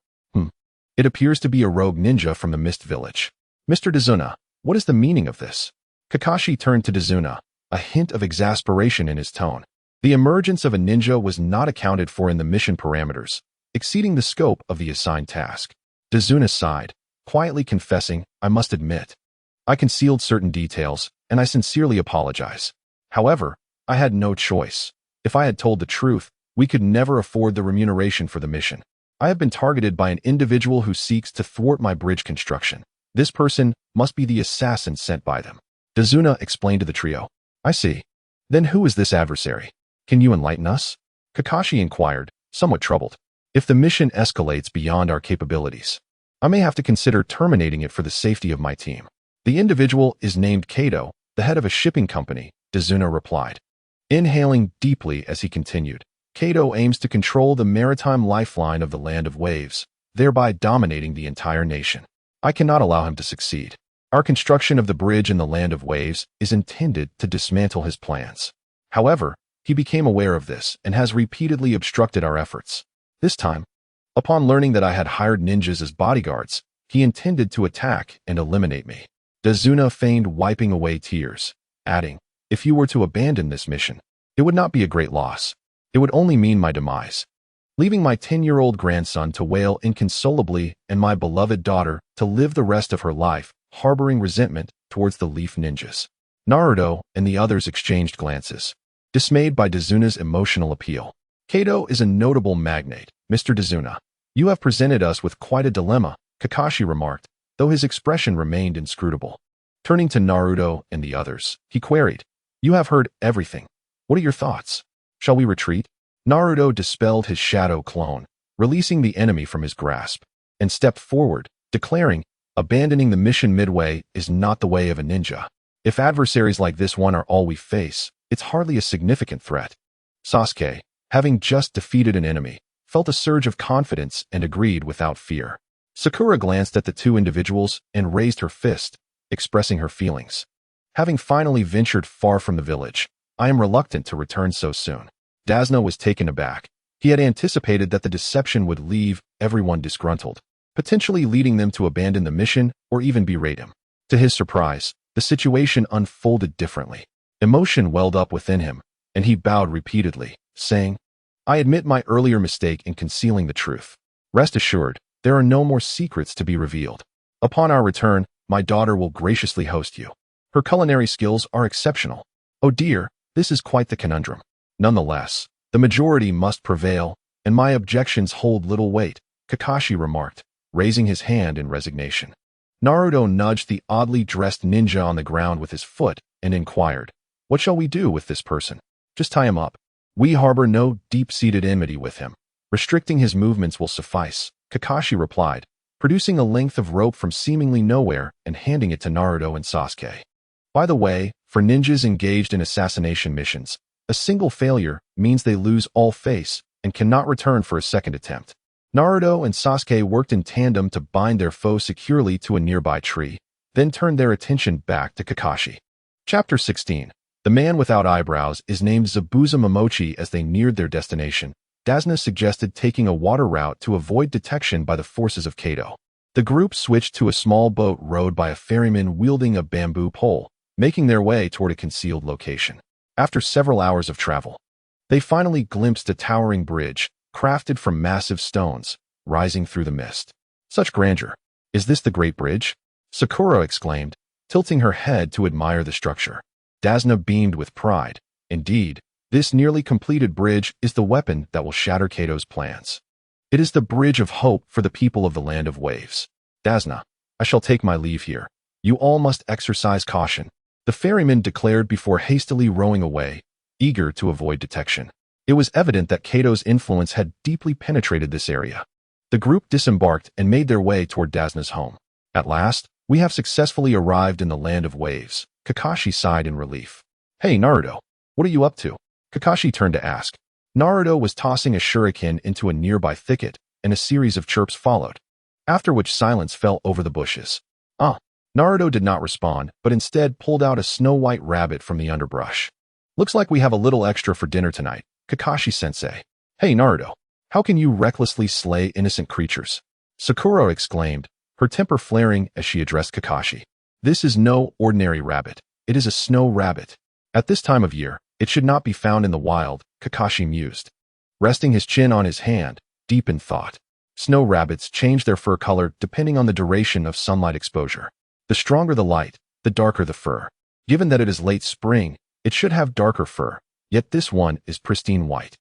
It appears to be a rogue ninja from the Mist Village. Mr. Dazuna, what is the meaning of this? Kakashi turned to Dazuna, a hint of exasperation in his tone. The emergence of a ninja was not accounted for in the mission parameters, exceeding the scope of the assigned task. Dazuna sighed, quietly confessing, I must admit, I concealed certain details, and I sincerely apologize. However, I had no choice. If I had told the truth, we could never afford the remuneration for the mission. I have been targeted by an individual who seeks to thwart my bridge construction. This person must be the assassin sent by them. Dazuna explained to the trio. I see. Then who is this adversary? Can you enlighten us? Kakashi inquired, somewhat troubled. If the mission escalates beyond our capabilities, I may have to consider terminating it for the safety of my team. The individual is named Kato, the head of a shipping company, Dazuna replied, inhaling deeply as he continued. Kado aims to control the maritime lifeline of the Land of Waves, thereby dominating the entire nation. I cannot allow him to succeed. Our construction of the bridge in the Land of Waves is intended to dismantle his plans. However, he became aware of this and has repeatedly obstructed our efforts. This time, upon learning that I had hired ninjas as bodyguards, he intended to attack and eliminate me. Dazuna feigned wiping away tears, adding, "If you were to abandon this mission, it would not be a great loss. It would only mean my demise, leaving my 10-year-old grandson to wail inconsolably and my beloved daughter to live the rest of her life harboring resentment towards the Leaf Ninjas." Naruto and the others exchanged glances, dismayed by Dazuna's emotional appeal. "Kado is a notable magnate, Mr. Dazuna. You have presented us with quite a dilemma," Kakashi remarked, though his expression remained inscrutable. Turning to Naruto and the others, he queried, "You have heard everything. What are your thoughts? Shall we retreat?" Naruto dispelled his shadow clone, releasing the enemy from his grasp, and stepped forward, declaring, "Abandoning the mission midway is not the way of a ninja. If adversaries like this one are all we face, it's hardly a significant threat." Sasuke, having just defeated an enemy, felt a surge of confidence and agreed without fear. Sakura glanced at the two individuals and raised her fist, expressing her feelings. "Having finally ventured far from the village, I am reluctant to return so soon." Dazna was taken aback. He had anticipated that the deception would leave everyone disgruntled, potentially leading them to abandon the mission or even berate him. To his surprise, the situation unfolded differently. Emotion welled up within him, and he bowed repeatedly, saying, "I admit my earlier mistake in concealing the truth. Rest assured, there are no more secrets to be revealed. Upon our return, my daughter will graciously host you. Her culinary skills are exceptional. Oh dear, this is quite the conundrum. Nonetheless, the majority must prevail, and my objections hold little weight," Kakashi remarked, raising his hand in resignation. Naruto nudged the oddly dressed ninja on the ground with his foot and inquired, "What shall we do with this person?" "Just tie him up. We harbor no deep-seated enmity with him. Restricting his movements will suffice," Kakashi replied, producing a length of rope from seemingly nowhere and handing it to Naruto and Sasuke. By the way, for ninjas engaged in assassination missions, a single failure means they lose all face and cannot return for a second attempt. Naruto and Sasuke worked in tandem to bind their foe securely to a nearby tree, then turned their attention back to Kakashi. Chapter 16. The man without eyebrows is named Zabuza Momochi. As they neared their destination, Dazna suggested taking a water route to avoid detection by the forces of Kado. The group switched to a small boat rowed by a ferryman wielding a bamboo pole, making their way toward a concealed location. After several hours of travel, they finally glimpsed a towering bridge, crafted from massive stones, rising through the mist. "Such grandeur! Is this the Great Bridge?" Sakura exclaimed, tilting her head to admire the structure. Dazna beamed with pride. "Indeed, this nearly completed bridge is the weapon that will shatter Kado's plans. It is the bridge of hope for the people of the Land of Waves. Dazna, I shall take my leave here. You all must exercise caution," the ferryman declared before hastily rowing away, eager to avoid detection. It was evident that Kado's influence had deeply penetrated this area. The group disembarked and made their way toward Dazna's home. "At last, we have successfully arrived in the Land of Waves," Kakashi sighed in relief. "Hey, Naruto, what are you up to?" Kakashi turned to ask. Naruto was tossing a shuriken into a nearby thicket, and a series of chirps followed, after which silence fell over the bushes. Naruto did not respond, but instead pulled out a snow-white rabbit from the underbrush. "Looks like we have a little extra for dinner tonight, Kakashi-sensei." "Hey, Naruto, how can you recklessly slay innocent creatures?" Sakura exclaimed, her temper flaring as she addressed Kakashi. "This is no ordinary rabbit. It is a snow rabbit. At this time of year, it should not be found in the wild," Kakashi mused, resting his chin on his hand, deep in thought. Snow rabbits change their fur color depending on the duration of sunlight exposure. The stronger the light, the darker the fur. Given that it is late spring, it should have darker fur, yet this one is pristine white.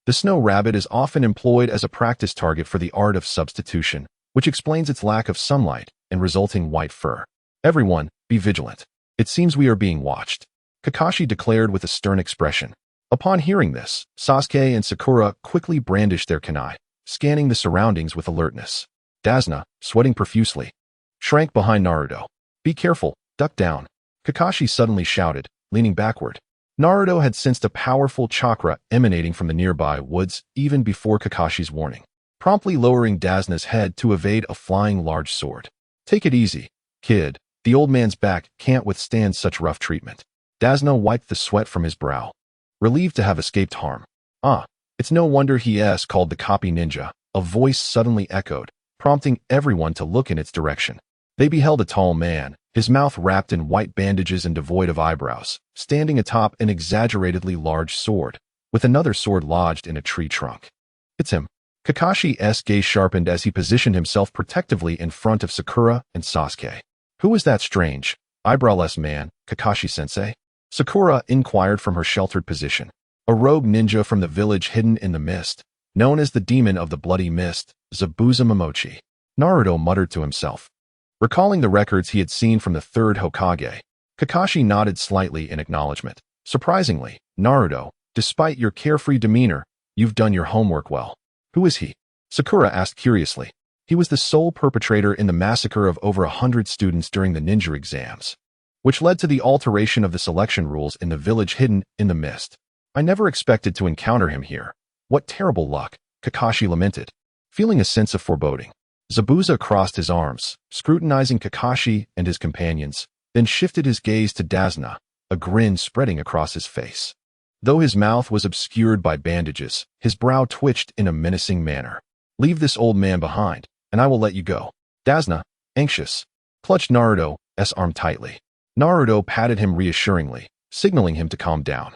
The snow rabbit is often employed as a practice target for the art of substitution, which explains its lack of sunlight and resulting white fur. "Everyone, be vigilant. It seems we are being watched," Kakashi declared with a stern expression. Upon hearing this, Sasuke and Sakura quickly brandished their kunai, scanning the surroundings with alertness. Dazna, sweating profusely, shrank behind Naruto. "Be careful, duck down," Kakashi suddenly shouted, leaning backward. Naruto had sensed a powerful chakra emanating from the nearby woods even before Kakashi's warning, promptly lowering Dazna's head to evade a flying large sword. Take it easy, kid. The old man's back can't withstand such rough treatment. Dazna wiped the sweat from his brow, relieved to have escaped harm. It's no wonder he's called the copy ninja, a voice suddenly echoed, prompting everyone to look in its direction. They beheld a tall man, his mouth wrapped in white bandages and devoid of eyebrows, standing atop an exaggeratedly large sword, with another sword lodged in a tree trunk. It's him. Kakashi's gaze sharpened as he positioned himself protectively in front of Sakura and Sasuke. Who is that strange, eyebrowless man, Kakashi-sensei? Sakura inquired from her sheltered position. A rogue ninja from the village hidden in the mist, known as the Demon of the Bloody Mist, Zabuza Momochi. Naruto muttered to himself. Recalling the records he had seen from the third Hokage, Kakashi nodded slightly in acknowledgement. Surprisingly, Naruto, despite your carefree demeanor, you've done your homework well. Who is he? Sakura asked curiously. He was the sole perpetrator in the massacre of over 100 students during the ninja exams, which led to the alteration of the selection rules in the village hidden in the mist. I never expected to encounter him here. What terrible luck, Kakashi lamented, feeling a sense of foreboding. Zabuza crossed his arms, scrutinizing Kakashi and his companions, then shifted his gaze to Dazna, a grin spreading across his face. Though his mouth was obscured by bandages, his brow twitched in a menacing manner. Leave this old man behind, and I will let you go. Dazna, anxious, clutched Naruto's arm tightly. Naruto patted him reassuringly, signaling him to calm down.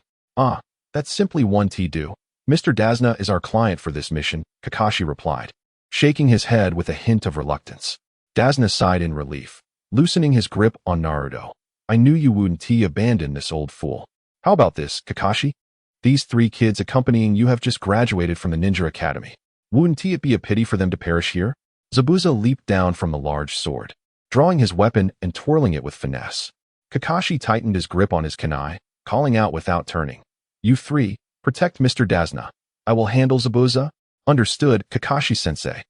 That's simply one do. Mr. Dazna is our client for this mission, Kakashi replied, shaking his head with a hint of reluctance. Dazna sighed in relief, loosening his grip on Naruto. I knew you wouldn't abandon this old fool. How about this, Kakashi? These 3 kids accompanying you have just graduated from the Ninja Academy. Wouldn't it be a pity for them to perish here? Zabuza leaped down from the large sword, drawing his weapon and twirling it with finesse. Kakashi tightened his grip on his kunai, calling out without turning. You 3, protect Mr. Dazna. I will handle Zabuza. Understood, Kakashi-sensei.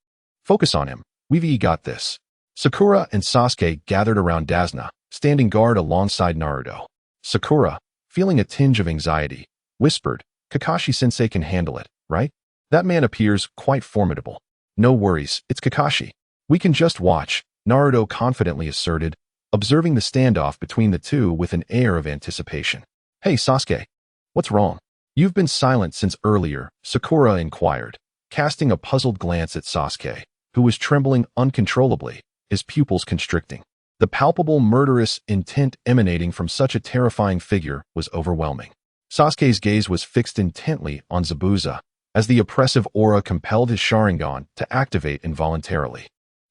Focus on him. We've got this. Sakura and Sasuke gathered around Dazna, standing guard alongside Naruto. Sakura, feeling a tinge of anxiety, whispered, Kakashi-sensei can handle it, right? That man appears quite formidable. No worries, it's Kakashi. We can just watch, Naruto confidently asserted, observing the standoff between the two with an air of anticipation. Hey, Sasuke. What's wrong? You've been silent since earlier, Sakura inquired, casting a puzzled glance at Sasuke, who was trembling uncontrollably, his pupils constricting. The palpable murderous intent emanating from such a terrifying figure was overwhelming. Sasuke's gaze was fixed intently on Zabuza, as the oppressive aura compelled his Sharingan to activate involuntarily.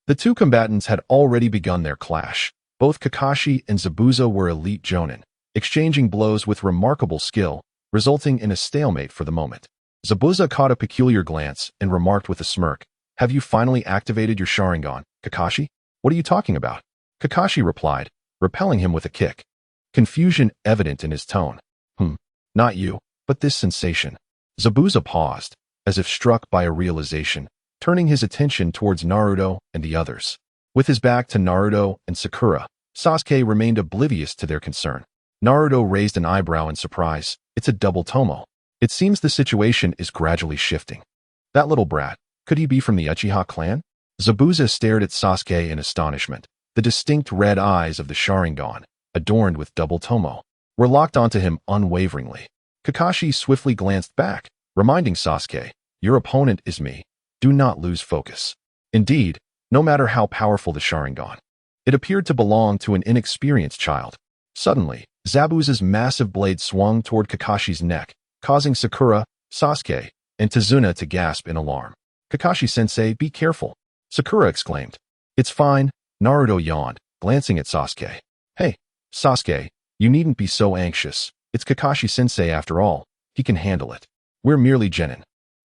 The two combatants had already begun their clash. Both Kakashi and Zabuza were elite jonin, exchanging blows with remarkable skill, resulting in a stalemate for the moment. Zabuza caught a peculiar glance and remarked with a smirk, Have you finally activated your Sharingan, Kakashi? What are you talking about? Kakashi replied, repelling him with a kick. Confusion evident in his tone. Not you, but this sensation. Zabuza paused, as if struck by a realization, turning his attention towards Naruto and the others. With his back to Naruto and Sakura, Sasuke remained oblivious to their concern. Naruto raised an eyebrow in surprise. It's a double tomo. It seems the situation is gradually shifting. That little brat, could he be from the Uchiha clan? Zabuza stared at Sasuke in astonishment. The distinct red eyes of the Sharingan, adorned with double tomo, were locked onto him unwaveringly. Kakashi swiftly glanced back, reminding Sasuke, your opponent is me. Do not lose focus. Indeed, no matter how powerful the Sharingan, it appeared to belong to an inexperienced child. Suddenly, Zabuza's massive blade swung toward Kakashi's neck, causing Sakura, Sasuke, and Tazuna to gasp in alarm. Kakashi-sensei, be careful, Sakura exclaimed. It's fine, Naruto yawned, glancing at Sasuke. Hey, Sasuke, you needn't be so anxious. It's Kakashi-sensei after all. He can handle it. We're merely genin.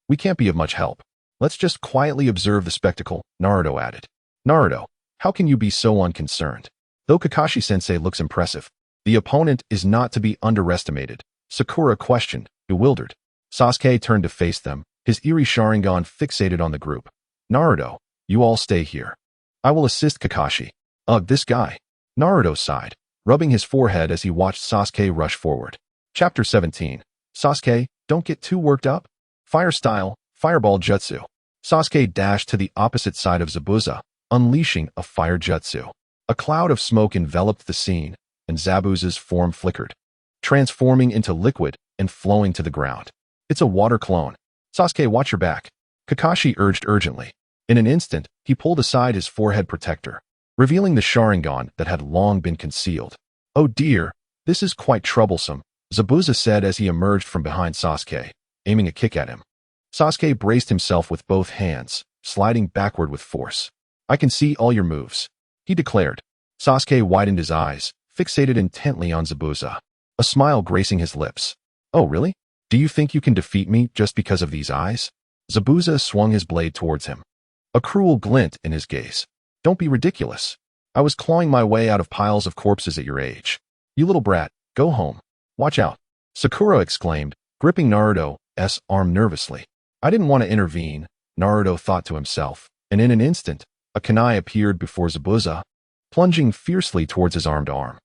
We can't be of much help. Let's just quietly observe the spectacle, Naruto added. Naruto, how can you be so unconcerned? Though Kakashi-sensei looks impressive, the opponent is not to be underestimated, Sakura questioned, bewildered. Sasuke turned to face them, his eerie Sharingan fixated on the group. Naruto, you all stay here. I will assist Kakashi. Ugh, this guy. Naruto sighed, rubbing his forehead as he watched Sasuke rush forward. Chapter 17. Sasuke, don't get too worked up. Fire style, fireball jutsu. Sasuke dashed to the opposite side of Zabuza, unleashing a fire jutsu. A cloud of smoke enveloped the scene, and Zabuza's form flickered, transforming into liquid and flowing to the ground. It's a water clone. Sasuke, watch your back. Kakashi urged urgently. In an instant, he pulled aside his forehead protector, revealing the Sharingan that had long been concealed. Oh dear, this is quite troublesome, Zabuza said as he emerged from behind Sasuke, aiming a kick at him. Sasuke braced himself with both hands, sliding backward with force. I can see all your moves, he declared. Sasuke widened his eyes, fixated intently on Zabuza, a smile gracing his lips. Oh really? Do you think you can defeat me just because of these eyes? Zabuza swung his blade towards him, a cruel glint in his gaze. Don't be ridiculous. I was clawing my way out of piles of corpses at your age. You little brat, go home. Watch out, Sakura exclaimed, gripping Naruto's arm nervously. I didn't want to intervene, Naruto thought to himself, and in an instant, a kunai appeared before Zabuza, plunging fiercely towards his armed arm.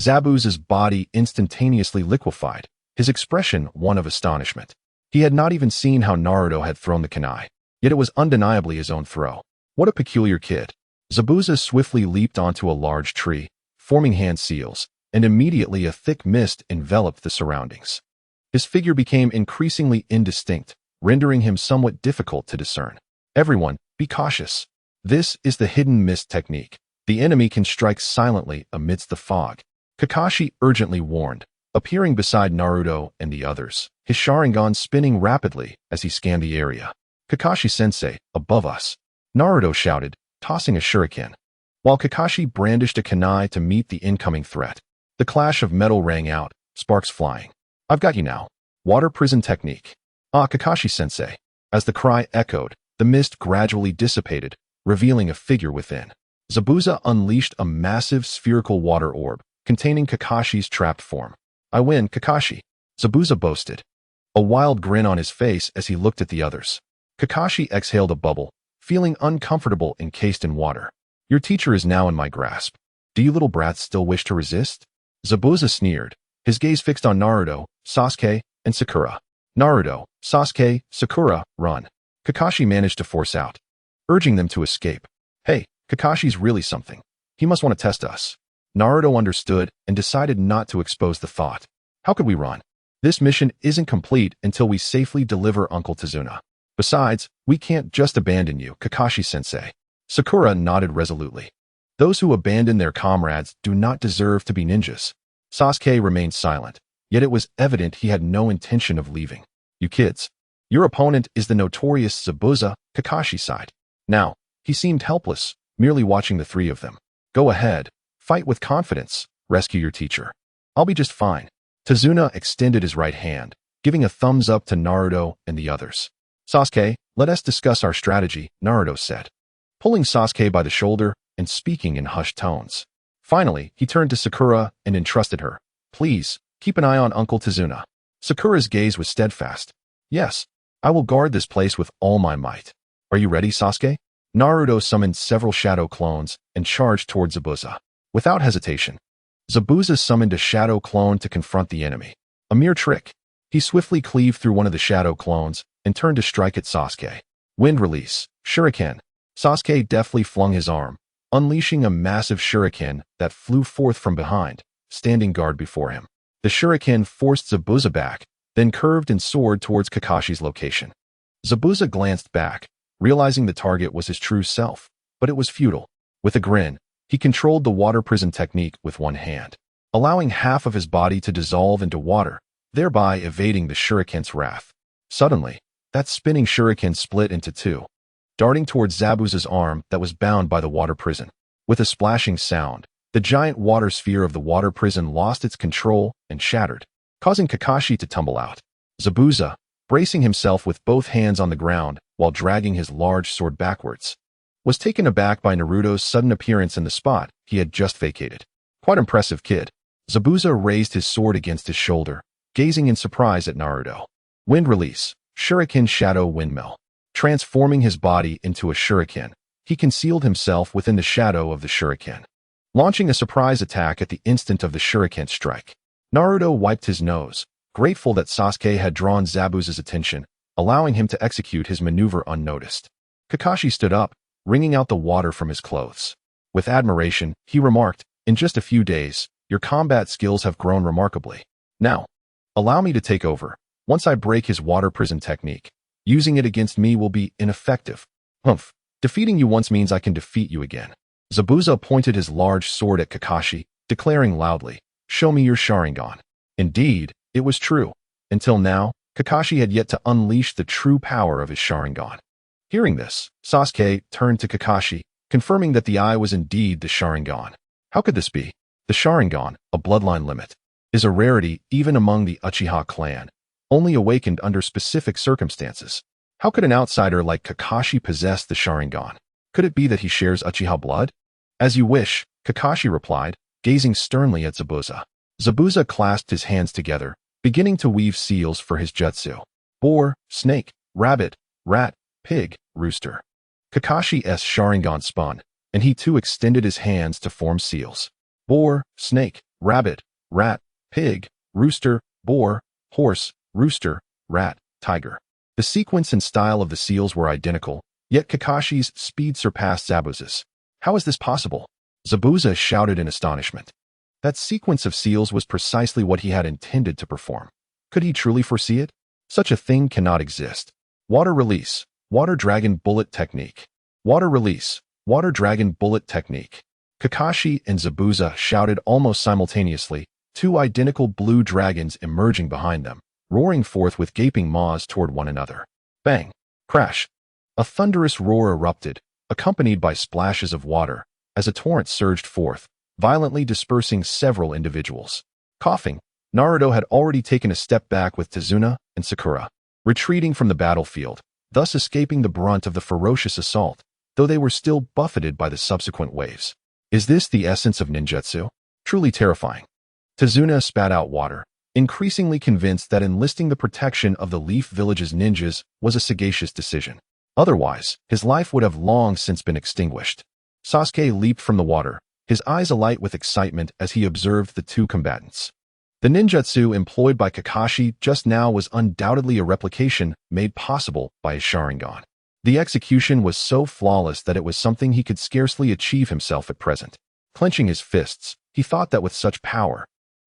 Zabuza's body instantaneously liquefied, his expression one of astonishment. He had not even seen how Naruto had thrown the kunai, yet it was undeniably his own throw. What a peculiar kid. Zabuza swiftly leaped onto a large tree, forming hand seals, and immediately a thick mist enveloped the surroundings. His figure became increasingly indistinct, rendering him somewhat difficult to discern. Everyone, be cautious. This is the hidden mist technique. The enemy can strike silently amidst the fog, Kakashi urgently warned, appearing beside Naruto and the others, his Sharingan spinning rapidly as he scanned the area. Kakashi-sensei, above us, Naruto shouted, tossing a shuriken. While Kakashi brandished a kunai to meet the incoming threat, the clash of metal rang out, sparks flying. I've got you now. Water prison technique. Ah, Kakashi-sensei. As the cry echoed, the mist gradually dissipated, revealing a figure within. Zabuza unleashed a massive spherical water orb, containing Kakashi's trapped form. I win, Kakashi, Zabuza boasted, a wild grin on his face as he looked at the others. Kakashi exhaled a bubble, feeling uncomfortable encased in water. Your teacher is now in my grasp. Do you little brats still wish to resist? Zabuza sneered, his gaze fixed on Naruto, Sasuke, and Sakura. Naruto, Sasuke, Sakura, run. Kakashi managed to force out, urging them to escape. Hey, Kakashi's really something. He must want to test us. Naruto understood and decided not to expose the thought. How could we run? This mission isn't complete until we safely deliver Uncle Tazuna. Besides, we can't just abandon you, Kakashi-sensei. Sakura nodded resolutely. Those who abandon their comrades do not deserve to be ninjas. Sasuke remained silent, yet it was evident he had no intention of leaving. You kids. Your opponent is the notorious Zabuza, Kakashi sighed. Now, he seemed helpless, merely watching the three of them. Go ahead, fight with confidence, rescue your teacher. I'll be just fine. Tazuna extended his right hand, giving a thumbs up to Naruto and the others. Sasuke, let us discuss our strategy, Naruto said, pulling Sasuke by the shoulder and speaking in hushed tones. Finally, he turned to Sakura and entrusted her. Please, keep an eye on Uncle Tazuna. Sakura's gaze was steadfast. Yes, I will guard this place with all my might. Are you ready, Sasuke? Naruto summoned several shadow clones and charged towards Zabuza. Without hesitation, Zabuza summoned a shadow clone to confront the enemy. A mere trick. He swiftly cleaved through one of the shadow clones and turned to strike at Sasuke. Wind release, shuriken. Sasuke deftly flung his arm, unleashing a massive shuriken that flew forth from behind, standing guard before him. The shuriken forced Zabuza back, then curved and soared towards Kakashi's location. Zabuza glanced back, realizing the target was his true self, but it was futile. With a grin, he controlled the water prison technique with one hand, allowing half of his body to dissolve into water, thereby evading the shuriken's wrath. Suddenly, that spinning shuriken split into two, darting towards Zabuza's arm that was bound by the water prison. With a splashing sound, the giant water sphere of the water prison lost its control and shattered, causing Kakashi to tumble out. Zabuza, bracing himself with both hands on the ground while dragging his large sword backwards, was taken aback by Naruto's sudden appearance in the spot he had just vacated. Quite impressive, kid. Zabuza raised his sword against his shoulder, gazing in surprise at Naruto. Wind release, shuriken shadow windmill. Transforming his body into a shuriken, he concealed himself within the shadow of the shuriken, launching a surprise attack at the instant of the shuriken strike. Naruto wiped his nose, grateful that Sasuke had drawn Zabuza's attention, allowing him to execute his maneuver unnoticed. Kakashi stood up, wringing out the water from his clothes. With admiration, he remarked, "In just a few days, your combat skills have grown remarkably. Now, allow me to take over. Once I break his water prison technique, using it against me will be ineffective. Humph, defeating you once means I can defeat you again." Zabuza pointed his large sword at Kakashi, declaring loudly, "Show me your Sharingan." Indeed, it was true. Until now, Kakashi had yet to unleash the true power of his Sharingan. Hearing this, Sasuke turned to Kakashi, confirming that the eye was indeed the Sharingan. How could this be? The Sharingan, a bloodline limit, is a rarity even among the Uchiha clan, only awakened under specific circumstances. How could an outsider like Kakashi possess the Sharingan? Could it be that he shares Uchiha blood? "As you wish," Kakashi replied, gazing sternly at Zabuza. Zabuza clasped his hands together, beginning to weave seals for his jutsu. Boar, snake, rabbit, rat, pig, rooster. Kakashi's Sharingan spun, and he too extended his hands to form seals. Boar, snake, rabbit, rat, pig, rooster, boar, horse, rooster, rat, tiger. The sequence and style of the seals were identical, yet Kakashi's speed surpassed Zabuza's. How is this possible? Zabuza shouted in astonishment. That sequence of seals was precisely what he had intended to perform. Could he truly foresee it? Such a thing cannot exist. Water release, water dragon bullet technique. Water release, water dragon bullet technique. Kakashi and Zabuza shouted almost simultaneously, two identical blue dragons emerging behind them, roaring forth with gaping maws toward one another. Bang! Crash! A thunderous roar erupted, accompanied by splashes of water, as a torrent surged forth, violently dispersing several individuals. Coughing, Naruto had already taken a step back with Tazuna and Sakura, retreating from the battlefield, thus escaping the brunt of the ferocious assault, though they were still buffeted by the subsequent waves. Is this the essence of ninjutsu? Truly terrifying. Tazuna spat out water, increasingly convinced that enlisting the protection of the Leaf Village's ninjas was a sagacious decision. Otherwise, his life would have long since been extinguished. Sasuke leaped from the water, his eyes alight with excitement as he observed the two combatants. The ninjutsu employed by Kakashi just now was undoubtedly a replication made possible by his Sharingan. The execution was so flawless that it was something he could scarcely achieve himself at present. Clenching his fists, he thought that with such power,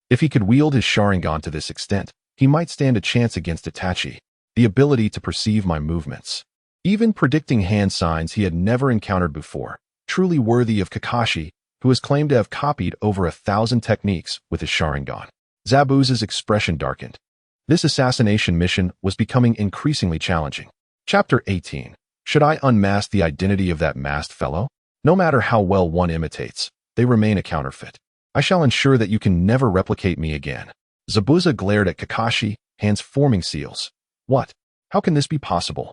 if he could wield his Sharingan to this extent, he might stand a chance against Itachi, the ability to perceive my movements. Even predicting hand signs he had never encountered before, truly worthy of Kakashi, who has claimed to have copied over 1,000 techniques with his Sharingan. Zabuza's expression darkened. This assassination mission was becoming increasingly challenging. Chapter 18. Should I unmask the identity of that masked fellow? No matter how well one imitates, they remain a counterfeit. I shall ensure that you can never replicate me again. Zabuza glared at Kakashi, hands forming seals. What? How can this be possible?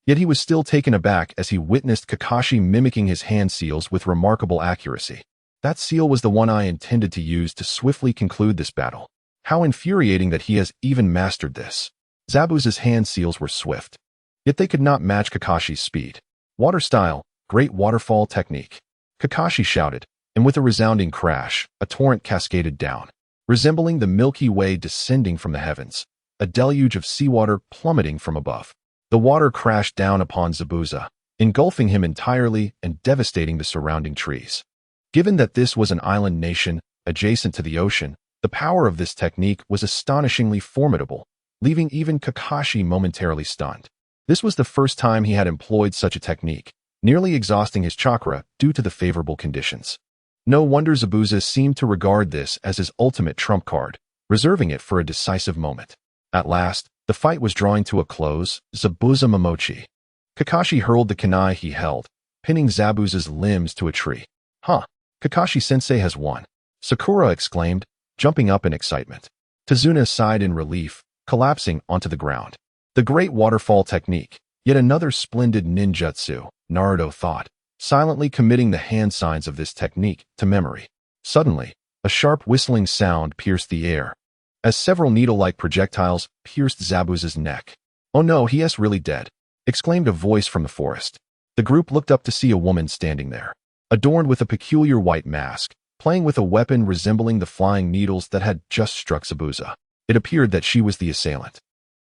Yet he was still taken aback as he witnessed Kakashi mimicking his hand seals with remarkable accuracy. That seal was the one I intended to use to swiftly conclude this battle. How infuriating that he has even mastered this. Zabuza's hand seals were swift, yet they could not match Kakashi's speed. Water style, great waterfall technique. Kakashi shouted, and with a resounding crash, a torrent cascaded down, resembling the Milky Way descending from the heavens, a deluge of seawater plummeting from above. The water crashed down upon Zabuza, engulfing him entirely and devastating the surrounding trees. Given that this was an island nation adjacent to the ocean, the power of this technique was astonishingly formidable, leaving even Kakashi momentarily stunned. This was the first time he had employed such a technique, nearly exhausting his chakra due to the favorable conditions. No wonder Zabuza seemed to regard this as his ultimate trump card, reserving it for a decisive moment. At last, the fight was drawing to a close. Zabuza Momochi. Kakashi hurled the kunai he held, pinning Zabuza's limbs to a tree. Huh, Kakashi-sensei has won, Sakura exclaimed, jumping up in excitement. Tazuna sighed in relief, collapsing onto the ground. The great waterfall technique, yet another splendid ninjutsu, Naruto thought, silently committing the hand signs of this technique to memory. Suddenly, a sharp whistling sound pierced the air, as several needle-like projectiles pierced Zabuza's neck. Oh no, he is really dead, exclaimed a voice from the forest. The group looked up to see a woman standing there, adorned with a peculiar white mask, playing with a weapon resembling the flying needles that had just struck Zabuza. It appeared that she was the assailant.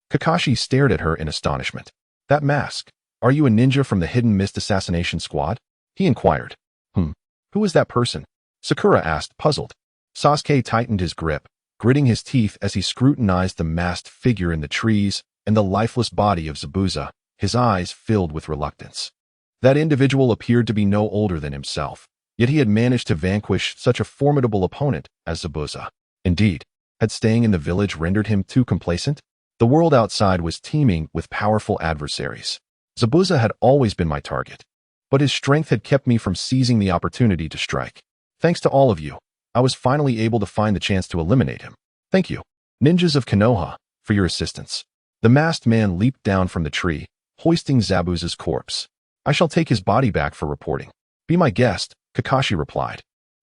Kakashi stared at her in astonishment. That mask. Are you a ninja from the Hidden Mist Assassination Squad? He inquired. Who is that person? Sakura asked, puzzled. Sasuke tightened his grip, gritting his teeth as he scrutinized the masked figure in the trees and the lifeless body of Zabuza, his eyes filled with reluctance. That individual appeared to be no older than himself, yet he had managed to vanquish such a formidable opponent as Zabuza. Indeed, had staying in the village rendered him too complacent? The world outside was teeming with powerful adversaries. Zabuza had always been my target, but his strength had kept me from seizing the opportunity to strike. Thanks to all of you, I was finally able to find the chance to eliminate him. Thank you, ninjas of Konoha, for your assistance. The masked man leaped down from the tree, hoisting Zabuza's corpse. I shall take his body back for reporting. Be my guest, Kakashi replied,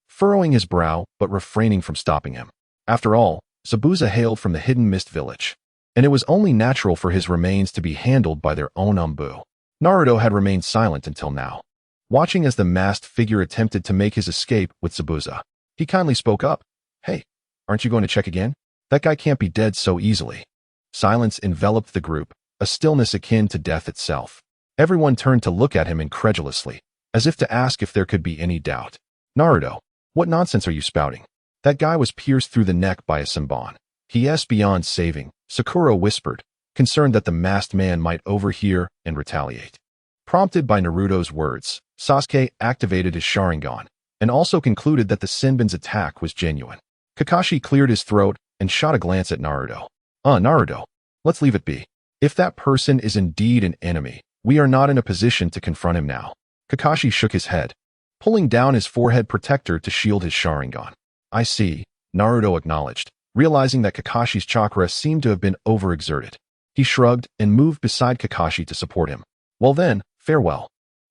furrowing his brow but refraining from stopping him. After all, Zabuza hailed from the Hidden Mist village, and it was only natural for his remains to be handled by their own Umbu. Naruto had remained silent until now, watching as the masked figure attempted to make his escape with Zabuza. He kindly spoke up. Hey, aren't you going to check again? That guy can't be dead so easily. Silence enveloped the group, a stillness akin to death itself. Everyone turned to look at him incredulously, as if to ask if there could be any doubt. Naruto, what nonsense are you spouting? That guy was pierced through the neck by a senbon. He is beyond saving, Sakura whispered, concerned that the masked man might overhear and retaliate. Prompted by Naruto's words, Sasuke activated his Sharingan, and also concluded that the senbon's attack was genuine. Kakashi cleared his throat and shot a glance at Naruto. Naruto, let's leave it be. If that person is indeed an enemy, we are not in a position to confront him now. Kakashi shook his head, pulling down his forehead protector to shield his Sharingan. I see, Naruto acknowledged, realizing that Kakashi's chakra seemed to have been overexerted. He shrugged and moved beside Kakashi to support him. Well then, farewell.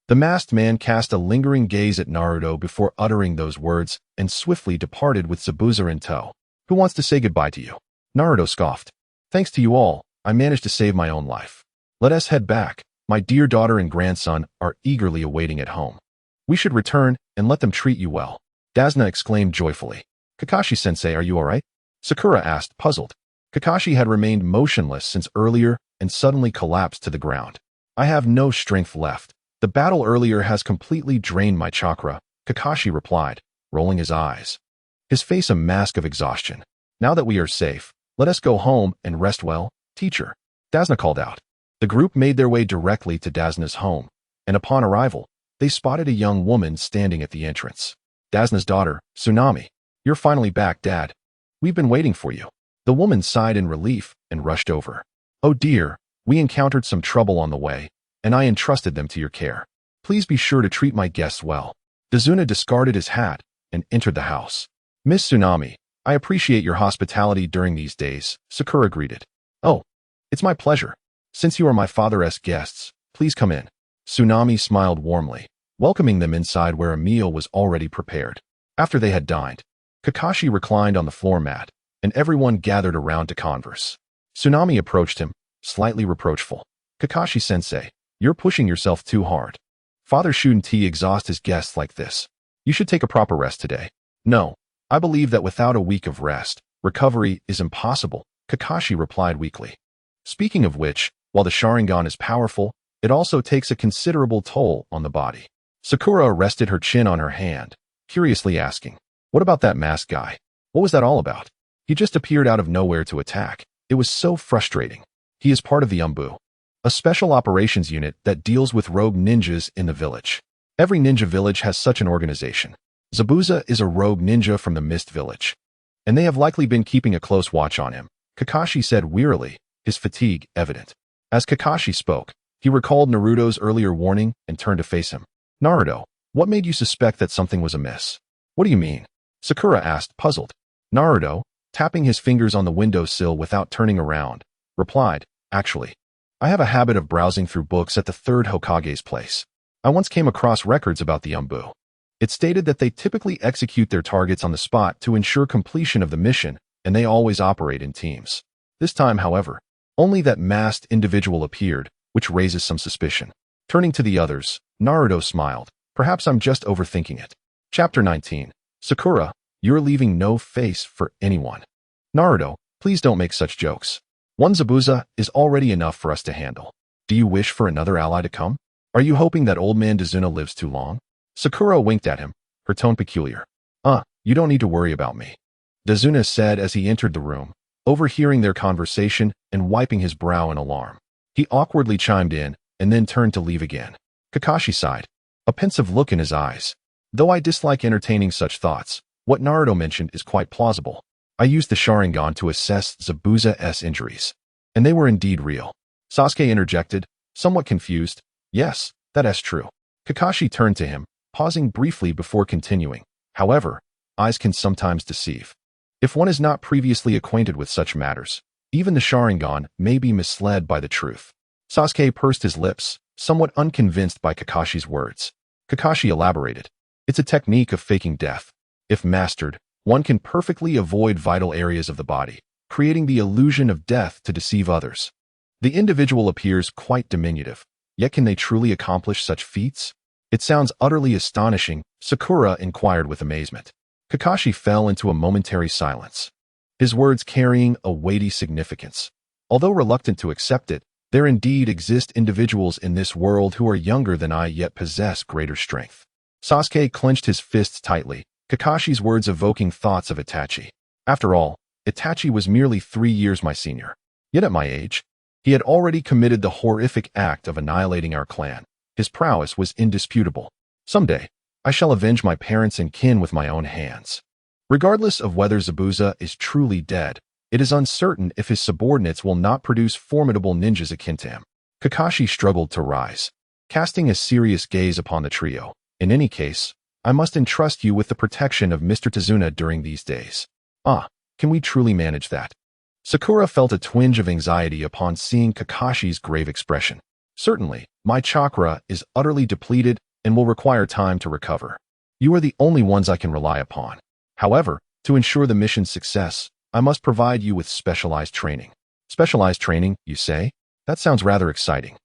The masked man cast a lingering gaze at Naruto before uttering those words and swiftly departed with Zabuza in tow. Who wants to say goodbye to you? Naruto scoffed. Thanks to you all, I managed to save my own life. Let us head back. My dear daughter and grandson are eagerly awaiting at home. We should return and let them treat you well. Dasna exclaimed joyfully. Kakashi-sensei, are you all right? Sakura asked, puzzled. Kakashi had remained motionless since earlier and suddenly collapsed to the ground. I have no strength left. The battle earlier has completely drained my chakra, Kakashi replied, rolling his eyes, his face a mask of exhaustion. Now that we are safe, let us go home and rest well, teacher. Dasna called out. The group made their way directly to Dasna's home, and upon arrival, they spotted a young woman standing at the entrance. Dasna's daughter, Tsunami. You're finally back, Dad. We've been waiting for you. The woman sighed in relief and rushed over. Oh dear, we encountered some trouble on the way, and I entrusted them to your care. Please be sure to treat my guests well. Dazuna discarded his hat and entered the house. Miss Tsunami, I appreciate your hospitality during these days, Sakura greeted. Oh, it's my pleasure. Since you are my father's guests, please come in. Tsunami smiled warmly, welcoming them inside where a meal was already prepared. After they had dined, Kakashi reclined on the floor mat, and everyone gathered around to converse. Tsunami approached him, slightly reproachful. Kakashi-sensei, you're pushing yourself too hard. Father shouldn't exhaust his guests like this. You should take a proper rest today. No, I believe that without a week of rest, recovery is impossible, Kakashi replied weakly. Speaking of which, while the Sharingan is powerful, it also takes a considerable toll on the body. Sakura rested her chin on her hand, curiously asking, what about that masked guy? What was that all about? He just appeared out of nowhere to attack. It was so frustrating. He is part of the Umbu, a special operations unit that deals with rogue ninjas in the village. Every ninja village has such an organization. Zabuza is a rogue ninja from the Mist Village, and they have likely been keeping a close watch on him, Kakashi said wearily, his fatigue evident. As Kakashi spoke, he recalled Naruto's earlier warning and turned to face him. Naruto, what made you suspect that something was amiss? What do you mean? Sakura asked, puzzled. Naruto, tapping his fingers on the windowsill without turning around, replied, actually, I have a habit of browsing through books at the third Hokage's place. I once came across records about the Umbu. It stated that they typically execute their targets on the spot to ensure completion of the mission, and they always operate in teams. This time, however, only that masked individual appeared, which raises some suspicion. Turning to the others, Naruto smiled. Perhaps I'm just overthinking it. Chapter 19. Sakura, You're leaving no face for anyone. Naruto, please don't make such jokes. One Zabuza is already enough for us to handle. Do you wish for another ally to come? Are you hoping that old man Dezuna lives too long? Sakura winked at him, her tone peculiar. You don't need to worry about me. Dezuna said as he entered the room, overhearing their conversation and wiping his brow in alarm. He awkwardly chimed in and then turned to leave again. Kakashi sighed, a pensive look in his eyes. Though I dislike entertaining such thoughts, what Naruto mentioned is quite plausible. I used the Sharingan to assess Zabuza's injuries, and they were indeed real. Sasuke interjected, somewhat confused. Yes, that is true. Kakashi turned to him, pausing briefly before continuing. However, eyes can sometimes deceive. If one is not previously acquainted with such matters, even the Sharingan may be misled by the truth. Sasuke pursed his lips, somewhat unconvinced by Kakashi's words. Kakashi elaborated. It's a technique of faking death. If mastered, one can perfectly avoid vital areas of the body, creating the illusion of death to deceive others. The individual appears quite diminutive, yet can they truly accomplish such feats? It sounds utterly astonishing, Sakura inquired with amazement. Kakashi fell into a momentary silence, his words carrying a weighty significance. Although reluctant to accept it, there indeed exist individuals in this world who are younger than I yet possess greater strength. Sasuke clenched his fists tightly, Kakashi's words evoking thoughts of Itachi. After all, Itachi was merely 3 years my senior. Yet at my age, he had already committed the horrific act of annihilating our clan. His prowess was indisputable. Someday, I shall avenge my parents and kin with my own hands. Regardless of whether Zabuza is truly dead, it is uncertain if his subordinates will not produce formidable ninjas akin to him. Kakashi struggled to rise, casting a serious gaze upon the trio. In any case, I must entrust you with the protection of Mr. Tezuna during these days. Can we truly manage that? Sakura felt a twinge of anxiety upon seeing Kakashi's grave expression. Certainly, my chakra is utterly depleted and will require time to recover. You are the only ones I can rely upon. However, to ensure the mission's success, I must provide you with specialized training. Specialized training, you say? That sounds rather exciting.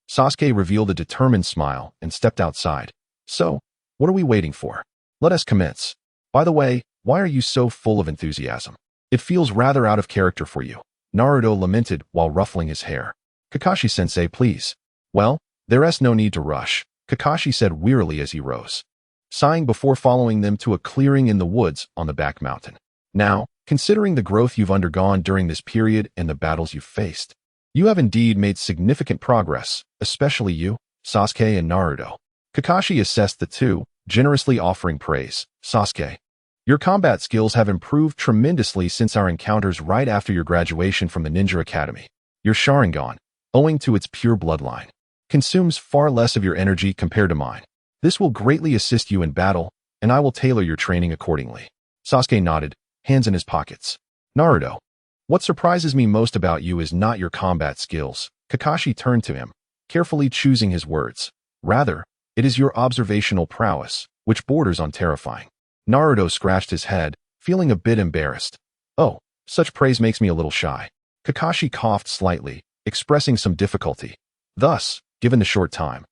Sasuke revealed a determined smile and stepped outside. So, what are we waiting for? Let us commence. By the way, why are you so full of enthusiasm? It feels rather out of character for you. Naruto lamented while ruffling his hair. Kakashi-sensei, please. Well, there's no need to rush, Kakashi said wearily as he rose, sighing before following them to a clearing in the woods on the back mountain. Now, considering the growth you've undergone during this period and the battles you've faced, you have indeed made significant progress, especially you, Sasuke and Naruto. Kakashi assessed the two, generously offering praise. Sasuke, your combat skills have improved tremendously since our encounters right after your graduation from the Ninja Academy. Your Sharingan, owing to its pure bloodline, consumes far less of your energy compared to mine. This will greatly assist you in battle, and I will tailor your training accordingly. Sasuke nodded, hands in his pockets. Naruto, what surprises me most about you is not your combat skills. Kakashi turned to him, carefully choosing his words. Rather, it is your observational prowess, which borders on terrifying. Naruto scratched his head, feeling a bit embarrassed. Oh, such praise makes me a little shy. Kakashi coughed slightly, expressing some difficulty. Thus, given the short time,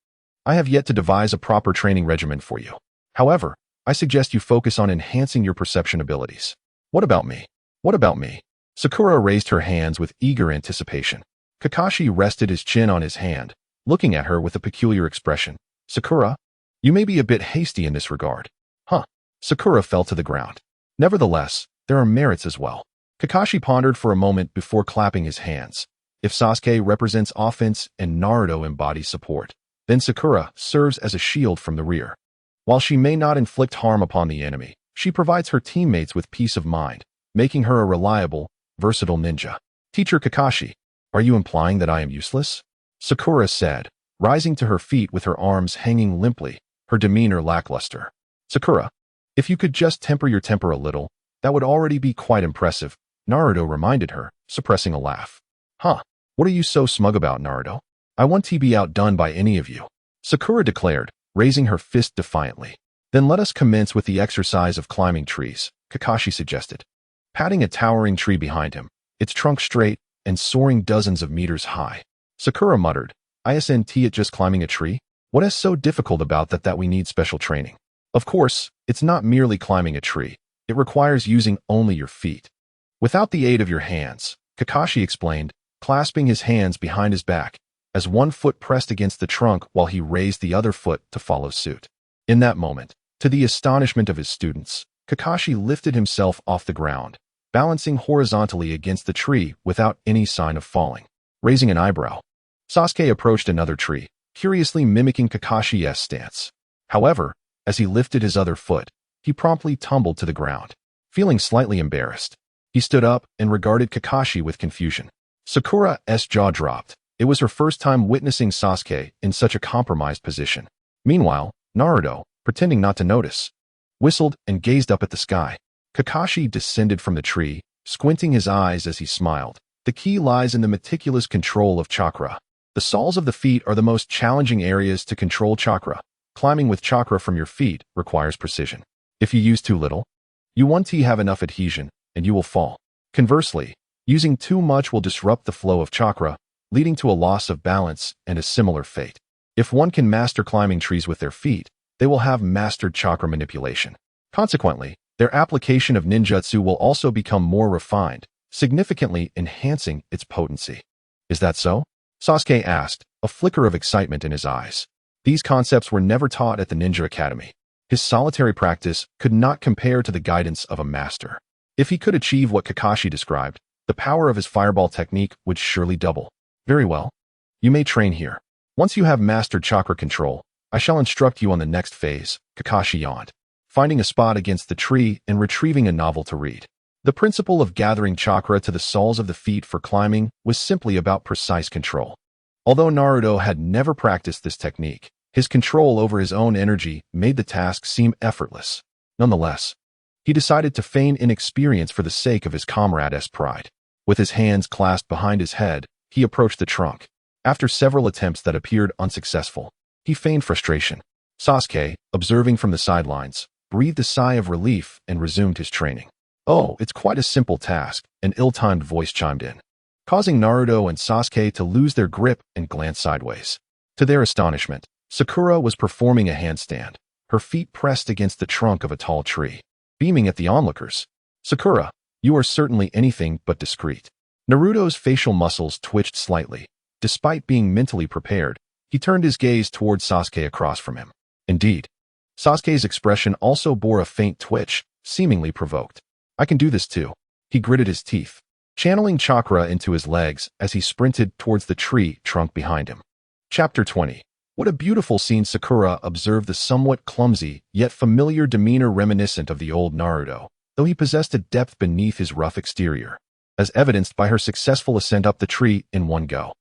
I have yet to devise a proper training regimen for you. However, I suggest you focus on enhancing your perception abilities. What about me? What about me? Sakura raised her hands with eager anticipation. Kakashi rested his chin on his hand, looking at her with a peculiar expression. Sakura, you may be a bit hasty in this regard. Sakura fell to the ground. Nevertheless, there are merits as well. Kakashi pondered for a moment before clapping his hands. If Sasuke represents offense and Naruto embodies support, then Sakura serves as a shield from the rear. While she may not inflict harm upon the enemy, she provides her teammates with peace of mind, making her a reliable, versatile ninja. Teacher Kakashi, are you implying that I am useless? Sakura said, rising to her feet with her arms hanging limply, her demeanor lackluster. Sakura, if you could just temper your temper a little, that would already be quite impressive, Naruto reminded her, suppressing a laugh. What are you so smug about, Naruto? I want to be outdone by any of you, Sakura declared, raising her fist defiantly. Then let us commence with the exercise of climbing trees, Kakashi suggested, patting a towering tree behind him, its trunk straight and soaring dozens of meters high. Sakura muttered, Isn't it just climbing a tree? What is so difficult about that we need special training? Of course, it's not merely climbing a tree, It requires using only your feet. Without the aid of your hands, Kakashi explained, clasping his hands behind his back, as one foot pressed against the trunk while he raised the other foot to follow suit. In that moment, to the astonishment of his students, Kakashi lifted himself off the ground, balancing horizontally against the tree without any sign of falling. Raising an eyebrow, Sasuke approached another tree, curiously mimicking Kakashi's stance. However, as he lifted his other foot, he promptly tumbled to the ground. Feeling slightly embarrassed, he stood up and regarded Kakashi with confusion. Sakura's jaw dropped. It was her first time witnessing Sasuke in such a compromised position. Meanwhile, Naruto, pretending not to notice, whistled and gazed up at the sky. Kakashi descended from the tree, squinting his eyes as he smiled. The key lies in the meticulous control of chakra. The soles of the feet are the most challenging areas to control chakra. Climbing with chakra from your feet requires precision. If you use too little, you won't have enough adhesion, and you will fall. Conversely, using too much will disrupt the flow of chakra, leading to a loss of balance and a similar fate. If one can master climbing trees with their feet, they will have mastered chakra manipulation. Consequently, their application of ninjutsu will also become more refined, significantly enhancing its potency. Is that so? Sasuke asked, a flicker of excitement in his eyes. These concepts were never taught at the Ninja Academy. His solitary practice could not compare to the guidance of a master. If he could achieve what Kakashi described, the power of his fireball technique would surely double. Very well. You may train here. Once you have mastered chakra control, I shall instruct you on the next phase, Kakashi yawned, finding a spot against the tree and retrieving a novel to read. The principle of gathering chakra to the soles of the feet for climbing was simply about precise control. Although Naruto had never practiced this technique, his control over his own energy made the task seem effortless. Nonetheless, he decided to feign inexperience for the sake of his comrade's pride. With his hands clasped behind his head, he approached the trunk. After several attempts that appeared unsuccessful, he feigned frustration. Sasuke, observing from the sidelines, breathed a sigh of relief and resumed his training. Oh, it's quite a simple task, an ill-timed voice chimed in, causing Naruto and Sasuke to lose their grip and glance sideways. To their astonishment, Sakura was performing a handstand, her feet pressed against the trunk of a tall tree. Beaming at the onlookers, Sakura, you are certainly anything but discreet. Naruto's facial muscles twitched slightly. Despite being mentally prepared, he turned his gaze towards Sasuke across from him. Indeed, Sasuke's expression also bore a faint twitch, seemingly provoked. I can do this too. He gritted his teeth, channeling chakra into his legs as he sprinted towards the tree trunk behind him. Chapter 20. What a beautiful scene. Sakura observed the somewhat clumsy, yet familiar demeanor reminiscent of the old Naruto, though he possessed a depth beneath his rough exterior, as evidenced by her successful ascent up the tree in one go.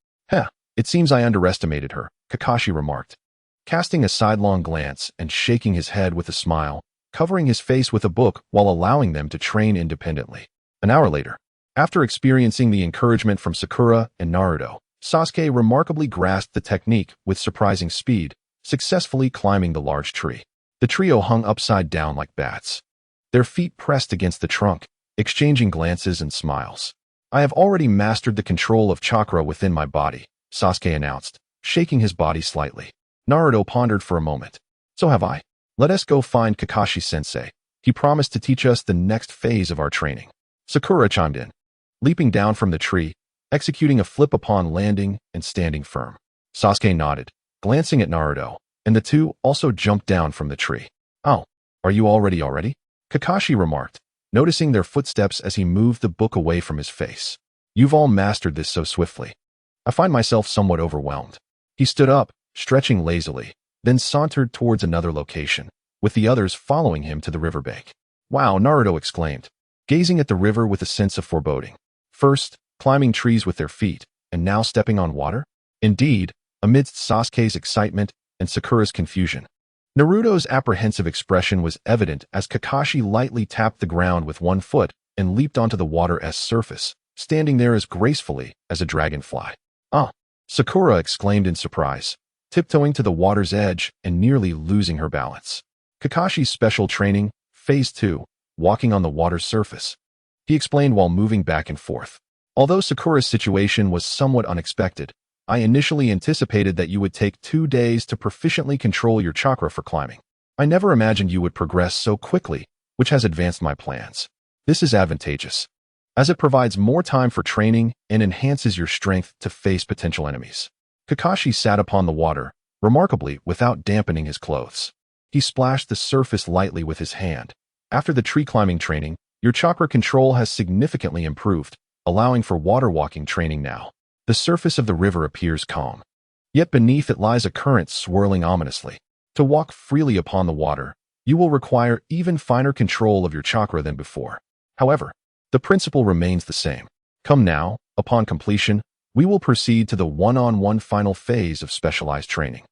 It seems I underestimated her, Kakashi remarked, casting a sidelong glance and shaking his head with a smile, covering his face with a book while allowing them to train independently. An hour later, after experiencing the encouragement from Sakura and Naruto, Sasuke remarkably grasped the technique with surprising speed, successfully climbing the large tree. The trio hung upside down like bats, their feet pressed against the trunk, exchanging glances and smiles. I have already mastered the control of chakra within my body, Sasuke announced, shaking his body slightly. Naruto pondered for a moment. So have I. Let us go find Kakashi-sensei. He promised to teach us the next phase of our training. Sakura chimed in, leaping down from the tree, executing a flip upon landing and standing firm. Sasuke nodded, glancing at Naruto, and the two also jumped down from the tree. Oh, are you all ready? Kakashi remarked, noticing their footsteps as he moved the book away from his face. You've all mastered this so swiftly. I find myself somewhat overwhelmed. He stood up, stretching lazily, then sauntered towards another location, with the others following him to the riverbank. Wow, Naruto exclaimed, gazing at the river with a sense of foreboding. First, climbing trees with their feet, and now stepping on water? Indeed, amidst Sasuke's excitement and Sakura's confusion, Naruto's apprehensive expression was evident as Kakashi lightly tapped the ground with one foot and leaped onto the water's surface, standing there as gracefully as a dragonfly. Ah! Sakura exclaimed in surprise, tiptoeing to the water's edge and nearly losing her balance. Kakashi's special training, Phase 2, walking on the water's surface, he explained while moving back and forth. Although Sakura's situation was somewhat unexpected, I initially anticipated that you would take 2 days to proficiently control your chakra for climbing. I never imagined you would progress so quickly, which has advanced my plans. This is advantageous, as it provides more time for training and enhances your strength to face potential enemies. Kakashi sat upon the water, remarkably without dampening his clothes. He splashed the surface lightly with his hand. After the tree climbing training, your chakra control has significantly improved, allowing for water walking training now. The surface of the river appears calm, yet beneath it lies a current swirling ominously. To walk freely upon the water, you will require even finer control of your chakra than before. However, the principle remains the same. Come now, upon completion, we will proceed to the one-on-one final phase of specialized training.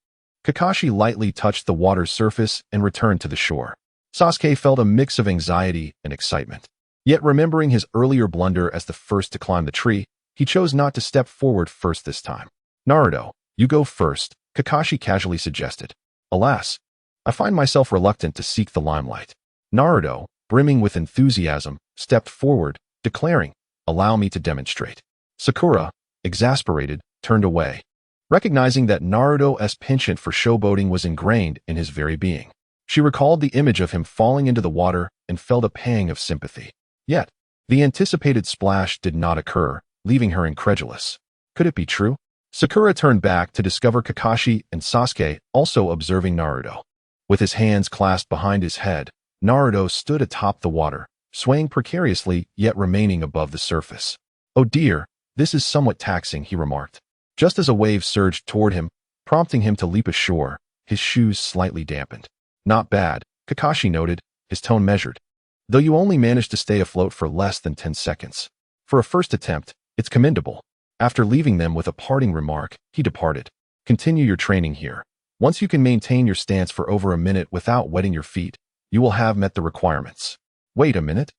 Kakashi lightly touched the water's surface and returned to the shore. Sasuke felt a mix of anxiety and excitement. Yet remembering his earlier blunder as the first to climb the tree, he chose not to step forward first this time. Naruto, you go first, Kakashi casually suggested. Alas, I find myself reluctant to seek the limelight. Naruto, brimming with enthusiasm, stepped forward, declaring, allow me to demonstrate. Sakura, exasperated, turned away, recognizing that Naruto's penchant for showboating was ingrained in his very being. She recalled the image of him falling into the water and felt a pang of sympathy. Yet, the anticipated splash did not occur, leaving her incredulous. Could it be true? Sakura turned back to discover Kakashi and Sasuke also observing Naruto. With his hands clasped behind his head, Naruto stood atop the water, swaying precariously yet remaining above the surface. Oh dear, this is somewhat taxing, he remarked. Just as a wave surged toward him, prompting him to leap ashore, his shoes slightly dampened. Not bad, Kakashi noted, his tone measured. Though you only managed to stay afloat for less than 10 seconds. For a first attempt, it's commendable. After leaving them with a parting remark, he departed. Continue your training here. Once you can maintain your stance for over a minute without wetting your feet, you will have met the requirements. Wait a minute.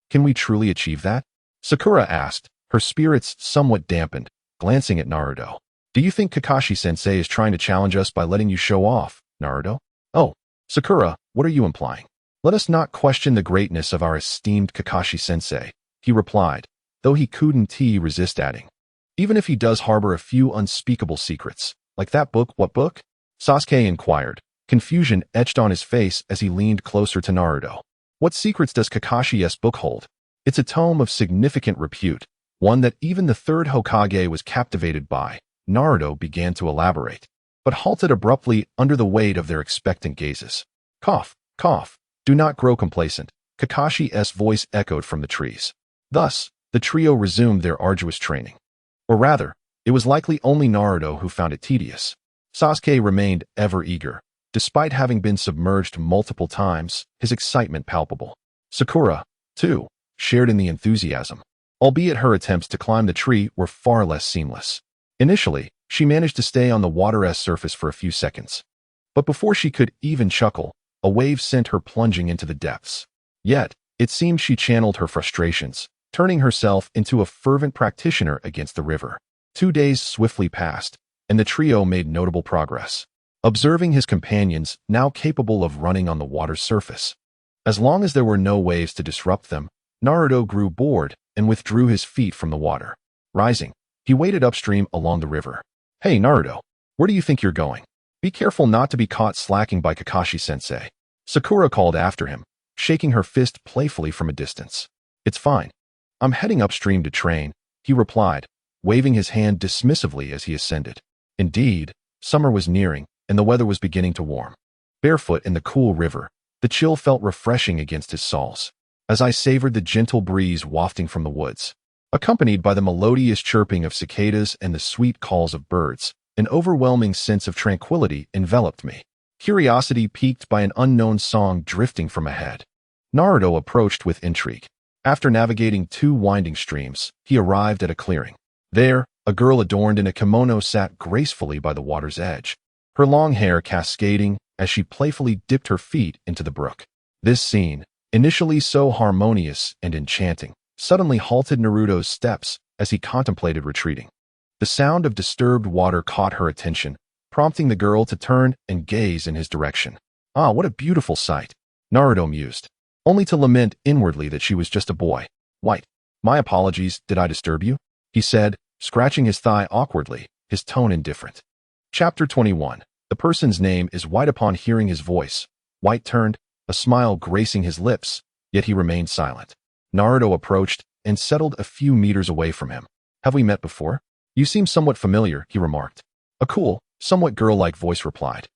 Can we truly achieve that? Sakura asked, her spirits somewhat dampened, glancing at Naruto. Do you think Kakashi-sensei is trying to challenge us by letting you show off, Naruto? Oh, Sakura, what are you implying? Let us not question the greatness of our esteemed Kakashi-sensei, he replied, though he couldn't resist adding. Even if he does harbor a few unspeakable secrets. Like that book, what book? Sasuke inquired, confusion etched on his face as he leaned closer to Naruto. What secrets does Kakashi's book hold? It's a tome of significant repute, one that even the third Hokage was captivated by. Naruto began to elaborate, but halted abruptly under the weight of their expectant gazes. Cough, cough, do not grow complacent, Kakashi's voice echoed from the trees. Thus, the trio resumed their arduous training. Or rather, it was likely only Naruto who found it tedious. Sasuke remained ever eager. Despite having been submerged multiple times, his excitement palpable. Sakura, too, shared in the enthusiasm, albeit her attempts to climb the tree were far less seamless. Initially, she managed to stay on the water's surface for a few seconds. But before she could even chuckle, a wave sent her plunging into the depths. Yet, it seemed she channeled her frustrations, turning herself into a fervent practitioner against the river. 2 days swiftly passed, and the trio made notable progress, observing his companions now capable of running on the water's surface. As long as there were no waves to disrupt them, Naruto grew bored and withdrew his feet from the water. Rising, he waded upstream along the river. Hey Naruto, where do you think you're going? Be careful not to be caught slacking by Kakashi-sensei. Sakura called after him, shaking her fist playfully from a distance. It's fine. I'm heading upstream to train, he replied, waving his hand dismissively as he ascended. Indeed, summer was nearing, and the weather was beginning to warm. Barefoot in the cool river, the chill felt refreshing against his soles, as I savored the gentle breeze wafting from the woods. Accompanied by the melodious chirping of cicadas and the sweet calls of birds, an overwhelming sense of tranquility enveloped me. Curiosity piqued by an unknown song drifting from ahead. Naruto approached with intrigue. After navigating 2 winding streams, he arrived at a clearing. There, a girl adorned in a kimono sat gracefully by the water's edge, her long hair cascading as she playfully dipped her feet into the brook. This scene, initially so harmonious and enchanting, suddenly halted Naruto's steps as he contemplated retreating. The sound of disturbed water caught her attention, prompting the girl to turn and gaze in his direction. Ah, what a beautiful sight, Naruto mused, only to lament inwardly that she was just a boy. White. My apologies, did I disturb you? He said, scratching his thigh awkwardly, his tone indifferent. Chapter 21. The person's name is White. Upon hearing his voice, White turned, a smile gracing his lips, yet he remained silent. Naruto approached and settled a few meters away from him. Have we met before? You seem somewhat familiar, he remarked. A cool, somewhat girl-like voice replied.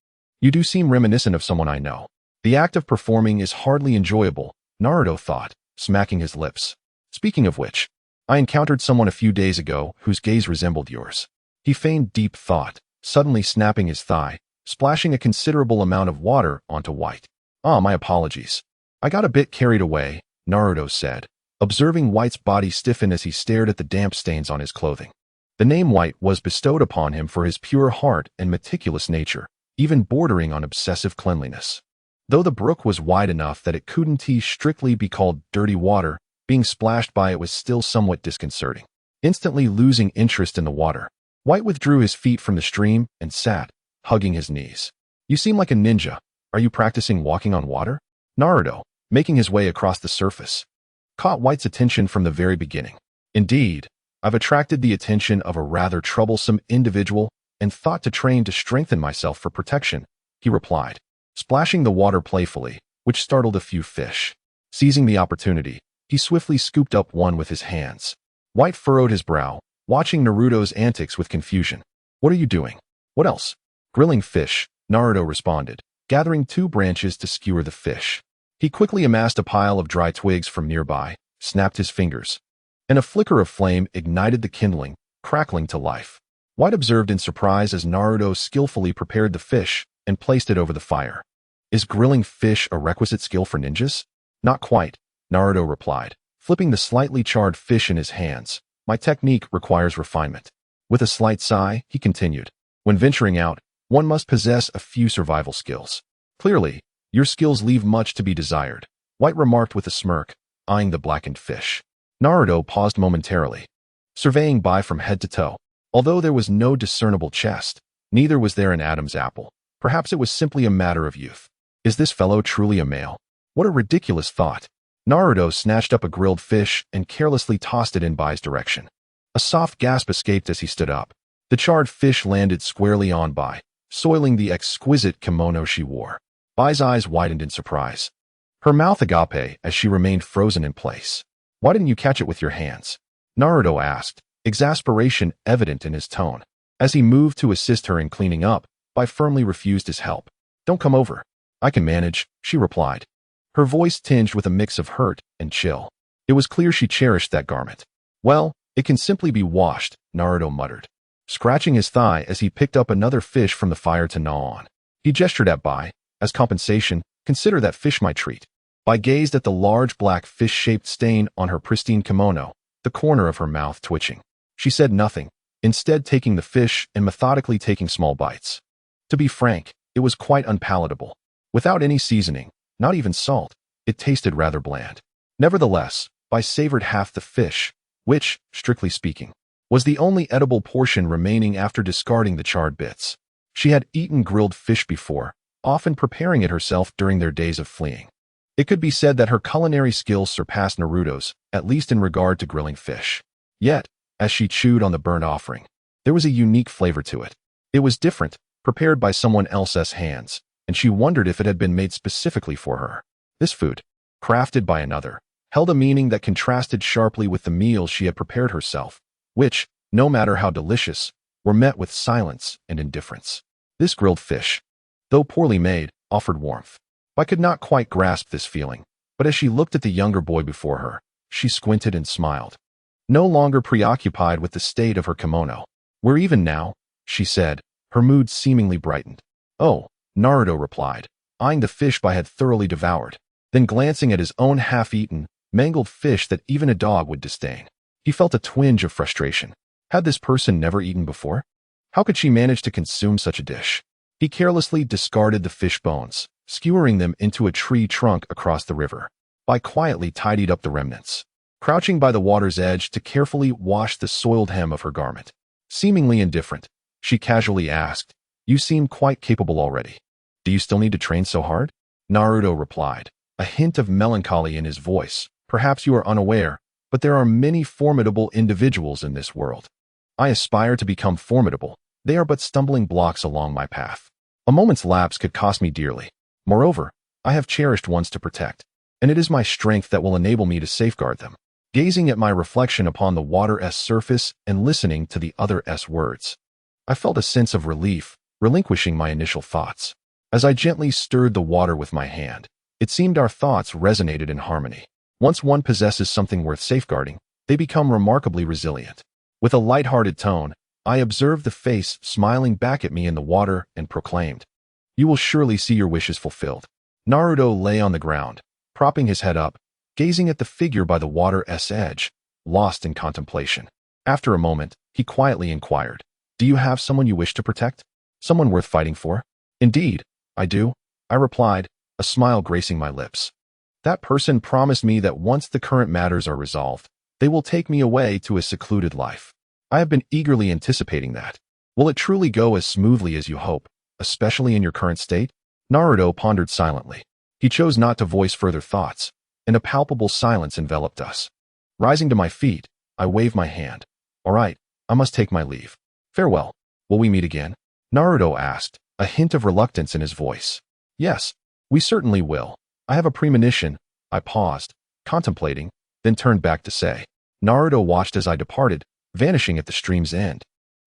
You do seem reminiscent of someone I know. The act of performing is hardly enjoyable, Naruto thought, smacking his lips. Speaking of which, I encountered someone a few days ago whose gaze resembled yours. He feigned deep thought, suddenly snapping his thigh, splashing a considerable amount of water onto White. My apologies. I got a bit carried away, Naruto said, observing White's body stiffen as he stared at the damp stains on his clothing. The name White was bestowed upon him for his pure heart and meticulous nature, even bordering on obsessive cleanliness. Though the brook was wide enough that it couldn't strictly be called dirty water, being splashed by it was still somewhat disconcerting. Instantly losing interest in the water, White withdrew his feet from the stream and sat, hugging his knees. You seem like a ninja. Are you practicing walking on water? Naruto, making his way across the surface, caught White's attention from the very beginning. Indeed, I've attracted the attention of a rather troublesome individual and thought to train to strengthen myself for protection, he replied, splashing the water playfully, which startled a few fish. Seizing the opportunity, he swiftly scooped up one with his hands. White furrowed his brow, watching Naruto's antics with confusion. What are you doing? What else? Grilling fish, Naruto responded, gathering 2 branches to skewer the fish. He quickly amassed a pile of dry twigs from nearby, snapped his fingers, and a flicker of flame ignited the kindling, crackling to life. White observed in surprise as Naruto skillfully prepared the fish and placed it over the fire. Is grilling fish a requisite skill for ninjas? Not quite, Naruto replied, flipping the slightly charred fish in his hands. My technique requires refinement. With a slight sigh, he continued. When venturing out, one must possess a few survival skills. Clearly, your skills leave much to be desired, White remarked with a smirk, eyeing the blackened fish. Naruto paused momentarily, surveying Bai from head to toe. Although there was no discernible chest, neither was there an Adam's apple. Perhaps it was simply a matter of youth. Is this fellow truly a male? What a ridiculous thought. Naruto snatched up a grilled fish and carelessly tossed it in Bai's direction. A soft gasp escaped as he stood up. The charred fish landed squarely on Bai, soiling the exquisite kimono she wore. Bai's eyes widened in surprise, her mouth agape as she remained frozen in place. Why didn't you catch it with your hands? Naruto asked, exasperation evident in his tone. As he moved to assist her in cleaning up, Bai firmly refused his help. Don't come over. I can manage, she replied, her voice tinged with a mix of hurt and chill. It was clear she cherished that garment. Well, it can simply be washed, Naruto muttered, scratching his thigh as he picked up another fish from the fire to gnaw on. He gestured at Bai. As compensation, consider that fish my treat. Bai gazed at the large black fish-shaped stain on her pristine kimono, the corner of her mouth twitching. She said nothing, instead taking the fish and methodically taking small bites. To be frank, it was quite unpalatable. Without any seasoning, not even salt, it tasted rather bland. Nevertheless, Bai savored half the fish, which, strictly speaking, was the only edible portion remaining after discarding the charred bits. She had eaten grilled fish before, often preparing it herself during their days of fleeing. It could be said that her culinary skills surpassed Naruto's, at least in regard to grilling fish. Yet, as she chewed on the burnt offering, there was a unique flavor to it. It was different, prepared by someone else's hands, and she wondered if it had been made specifically for her. This food, crafted by another, held a meaning that contrasted sharply with the meals she had prepared herself, which, no matter how delicious, were met with silence and indifference. This grilled fish, though poorly made, offered warmth. Bai could not quite grasp this feeling, but as she looked at the younger boy before her, she squinted and smiled, no longer preoccupied with the state of her kimono. We're even now, she said, her mood seemingly brightened. Oh, Naruto replied, eyeing the fish Bai had thoroughly devoured, then glancing at his own half-eaten, mangled fish that even a dog would disdain. He felt a twinge of frustration. Had this person never eaten before? How could she manage to consume such a dish? He carelessly discarded the fish bones, skewering them into a tree trunk across the river. Bai quietly tidied up the remnants, crouching by the water's edge to carefully wash the soiled hem of her garment. Seemingly indifferent, she casually asked, You seem quite capable already. Do you still need to train so hard? Naruto replied, a hint of melancholy in his voice. Perhaps you are unaware, but there are many formidable individuals in this world. I aspire to become formidable. They are but stumbling blocks along my path. A moment's lapse could cost me dearly. Moreover, I have cherished ones to protect. and it is my strength that will enable me to safeguard them. Gazing at my reflection upon the water's surface and listening to the other's words, I felt a sense of relief, relinquishing my initial thoughts. As I gently stirred the water with my hand, it seemed our thoughts resonated in harmony. Once one possesses something worth safeguarding, they become remarkably resilient. With a light-hearted tone, I observed the face smiling back at me in the water and proclaimed, "You will surely see your wishes fulfilled." Naruto lay on the ground, propping his head up, gazing at the figure by the water's edge, lost in contemplation. After a moment, he quietly inquired, "Do you have someone you wish to protect? Someone worth fighting for?" "Indeed, I do," I replied, a smile gracing my lips. "That person promised me that once the current matters are resolved, they will take me away to a secluded life. I have been eagerly anticipating that. Will it truly go as smoothly as you hope, especially in your current state?" Naruto pondered silently. He chose not to voice further thoughts, and a palpable silence enveloped us. Rising to my feet, I waved my hand. "All right, I must take my leave. Farewell. Will we meet again?" Naruto asked, a hint of reluctance in his voice. "Yes, we certainly will. I have a premonition." I paused, contemplating, then turned back to say. Naruto watched as I departed, vanishing at the stream's end.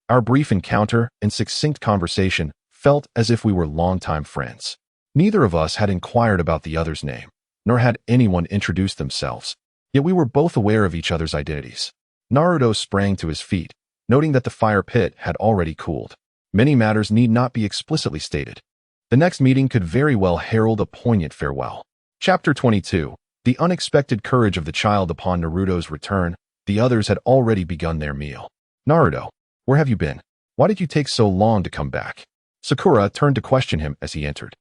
Our brief encounter and succinct conversation felt as if we were longtime friends. Neither of us had inquired about the other's name, nor had anyone introduced themselves, yet we were both aware of each other's identities. Naruto sprang to his feet, noting that the fire pit had already cooled. Many matters need not be explicitly stated. The next meeting could very well herald a poignant farewell. Chapter 22. The unexpected courage of the child. Upon Naruto's return, the others had already begun their meal. "Naruto, where have you been? Why did you take so long to come back?" Sakura turned to question him as he entered.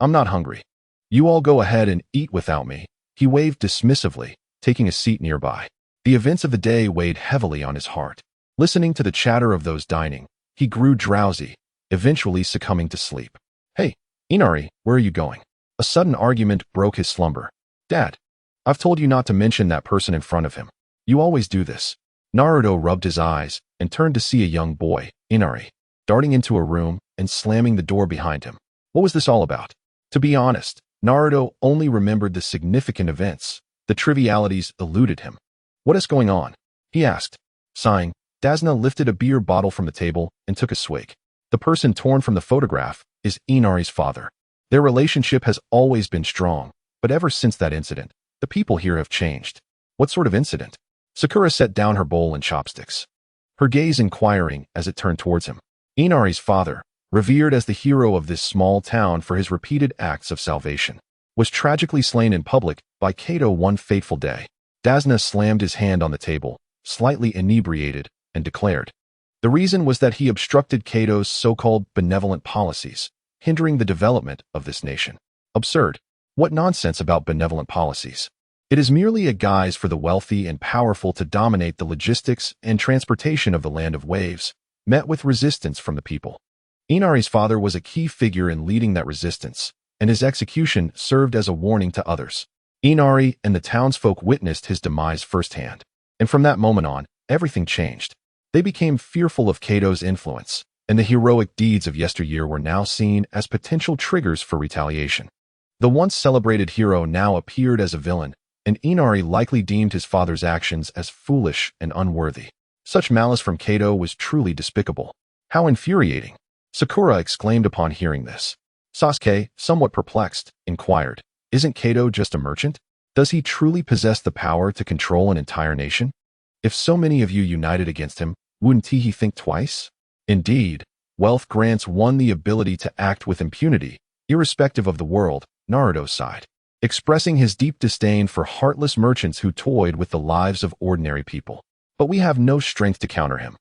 I'm not hungry. You all go ahead and eat without me." He waved dismissively, taking a seat nearby. The events of the day weighed heavily on his heart. Listening to the chatter of those dining, he grew drowsy, eventually succumbing to sleep. "Hey, Inari, where are you going?" A sudden argument broke his slumber. "Dad, I've told you not to mention that person in front of him. You always do this." Naruto rubbed his eyes and turned to see a young boy, Inari, darting into a room and slamming the door behind him. What was this all about? To be honest, Naruto only remembered the significant events. The trivialities eluded him. "What is going on?" he asked. Sighing, Dasna lifted a beer bottle from the table and took a swig. "The person torn from the photograph is Inari's father. Their relationship has always been strong, but ever since that incident, the people here have changed." "What sort of incident?" Sakura set down her bowl and chopsticks, her gaze inquiring as it turned towards him. "Inari's father, revered as the hero of this small town for his repeated acts of salvation, was tragically slain in public by Kato one fateful day." Dasna slammed his hand on the table, slightly inebriated, and declared, "The reason was that he obstructed Kato's so-called benevolent policies, hindering the development of this nation." "Absurd. What nonsense about benevolent policies? It is merely a guise for the wealthy and powerful to dominate the logistics and transportation of the land of waves, met with resistance from the people. Inari's father was a key figure in leading that resistance, and his execution served as a warning to others. Inari and the townsfolk witnessed his demise firsthand, and from that moment on, everything changed. They became fearful of Kato's influence, and the heroic deeds of yesteryear were now seen as potential triggers for retaliation. The once celebrated hero now appeared as a villain, and Inari likely deemed his father's actions as foolish and unworthy. Such malice from Kato was truly despicable. How infuriating! Sakura exclaimed upon hearing this. Sasuke, somewhat perplexed, inquired, "Isn't Kato just a merchant? Does he truly possess the power to control an entire nation? If so many of you united against him, wouldn't he think twice?" "Indeed, wealth grants one the ability to act with impunity, irrespective of the world," Naruto sighed, expressing his deep disdain for heartless merchants who toyed with the lives of ordinary people. "But we have no strength to counter him.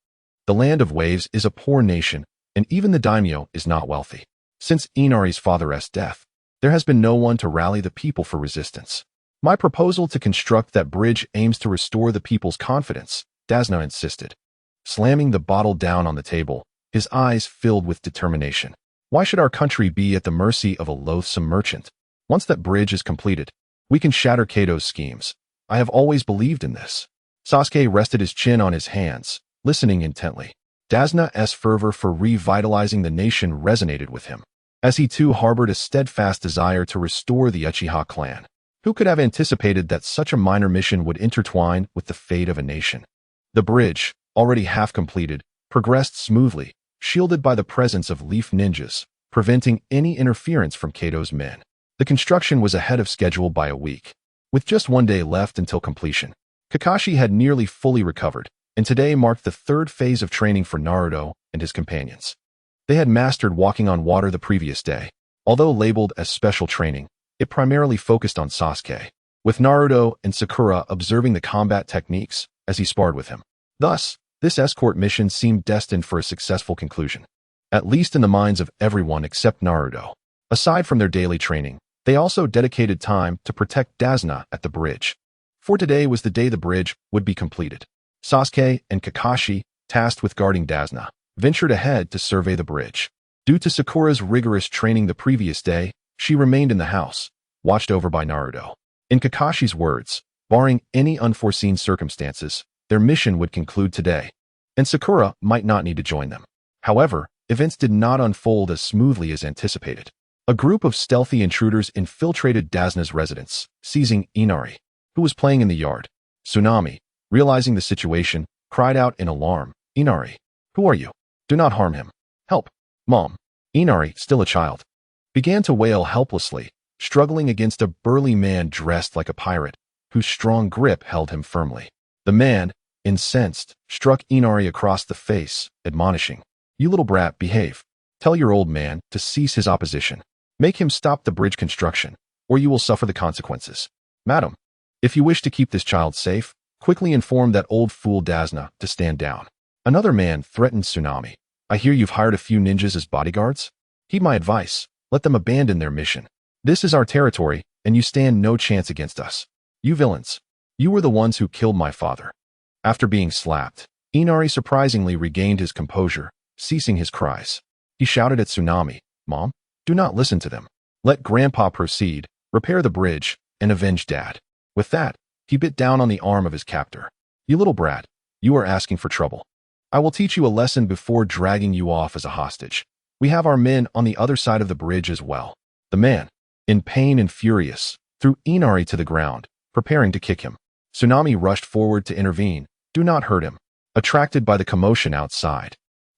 The land of waves is a poor nation, and even the daimyo is not wealthy. Since Inari's father's death, there has been no one to rally the people for resistance. My proposal to construct that bridge aims to restore the people's confidence," Dasna insisted, slamming the bottle down on the table, his eyes filled with determination. "Why should our country be at the mercy of a loathsome merchant? Once that bridge is completed, we can shatter Kato's schemes. I have always believed in this." Sasuke rested his chin on his hands, listening intently. Dasna's fervor for revitalizing the nation resonated with him, as he too harbored a steadfast desire to restore the Uchiha clan. Who could have anticipated that such a minor mission would intertwine with the fate of a nation? The bridge, already half completed, progressed smoothly, shielded by the presence of leaf ninjas, preventing any interference from Kato's men. The construction was ahead of schedule by a week. With just one day left until completion, Kakashi had nearly fully recovered, and today marked the third phase of training for Naruto and his companions. They had mastered walking on water the previous day. Although labeled as special training, it primarily focused on Sasuke, with Naruto and Sakura observing the combat techniques as he sparred with him. Thus, this escort mission seemed destined for a successful conclusion, at least in the minds of everyone except Naruto. Aside from their daily training, they also dedicated time to protect Dazna at the bridge. For today was the day the bridge would be completed. Sasuke and Kakashi, tasked with guarding Dazna, ventured ahead to survey the bridge. Due to Sakura's rigorous training the previous day, she remained in the house, watched over by Naruto. In Kakashi's words, barring any unforeseen circumstances, their mission would conclude today, and Sakura might not need to join them. However, events did not unfold as smoothly as anticipated. A group of stealthy intruders infiltrated Dazna's residence, seizing Inari, who was playing in the yard. Tsunami, realizing the situation, cried out in alarm, "Inari, who are you? Do not harm him. Help, Mom." Inari, still a child, began to wail helplessly, struggling against a burly man dressed like a pirate, whose strong grip held him firmly. The man, incensed, struck Inari across the face, admonishing, "You little brat, behave. Tell your old man to cease his opposition. Make him stop the bridge construction, or you will suffer the consequences. Madam, if you wish to keep this child safe, quickly inform that old fool Dazna to stand down." Another man threatened Tsunami. "I hear you've hired a few ninjas as bodyguards? Heed my advice. Let them abandon their mission. This is our territory, and you stand no chance against us. You villains. You were the ones who killed my father." After being slapped, Inari surprisingly regained his composure, ceasing his cries. He shouted at Tsunami, "Mom, do not listen to them. Let Grandpa proceed, repair the bridge, and avenge Dad." With that, he bit down on the arm of his captor. "You little brat, you are asking for trouble. I will teach you a lesson before dragging you off as a hostage. We have our men on the other side of the bridge as well." The man, in pain and furious, threw Inari to the ground, preparing to kick him. Tsunami rushed forward to intervene. "Do not hurt him." Attracted by the commotion outside,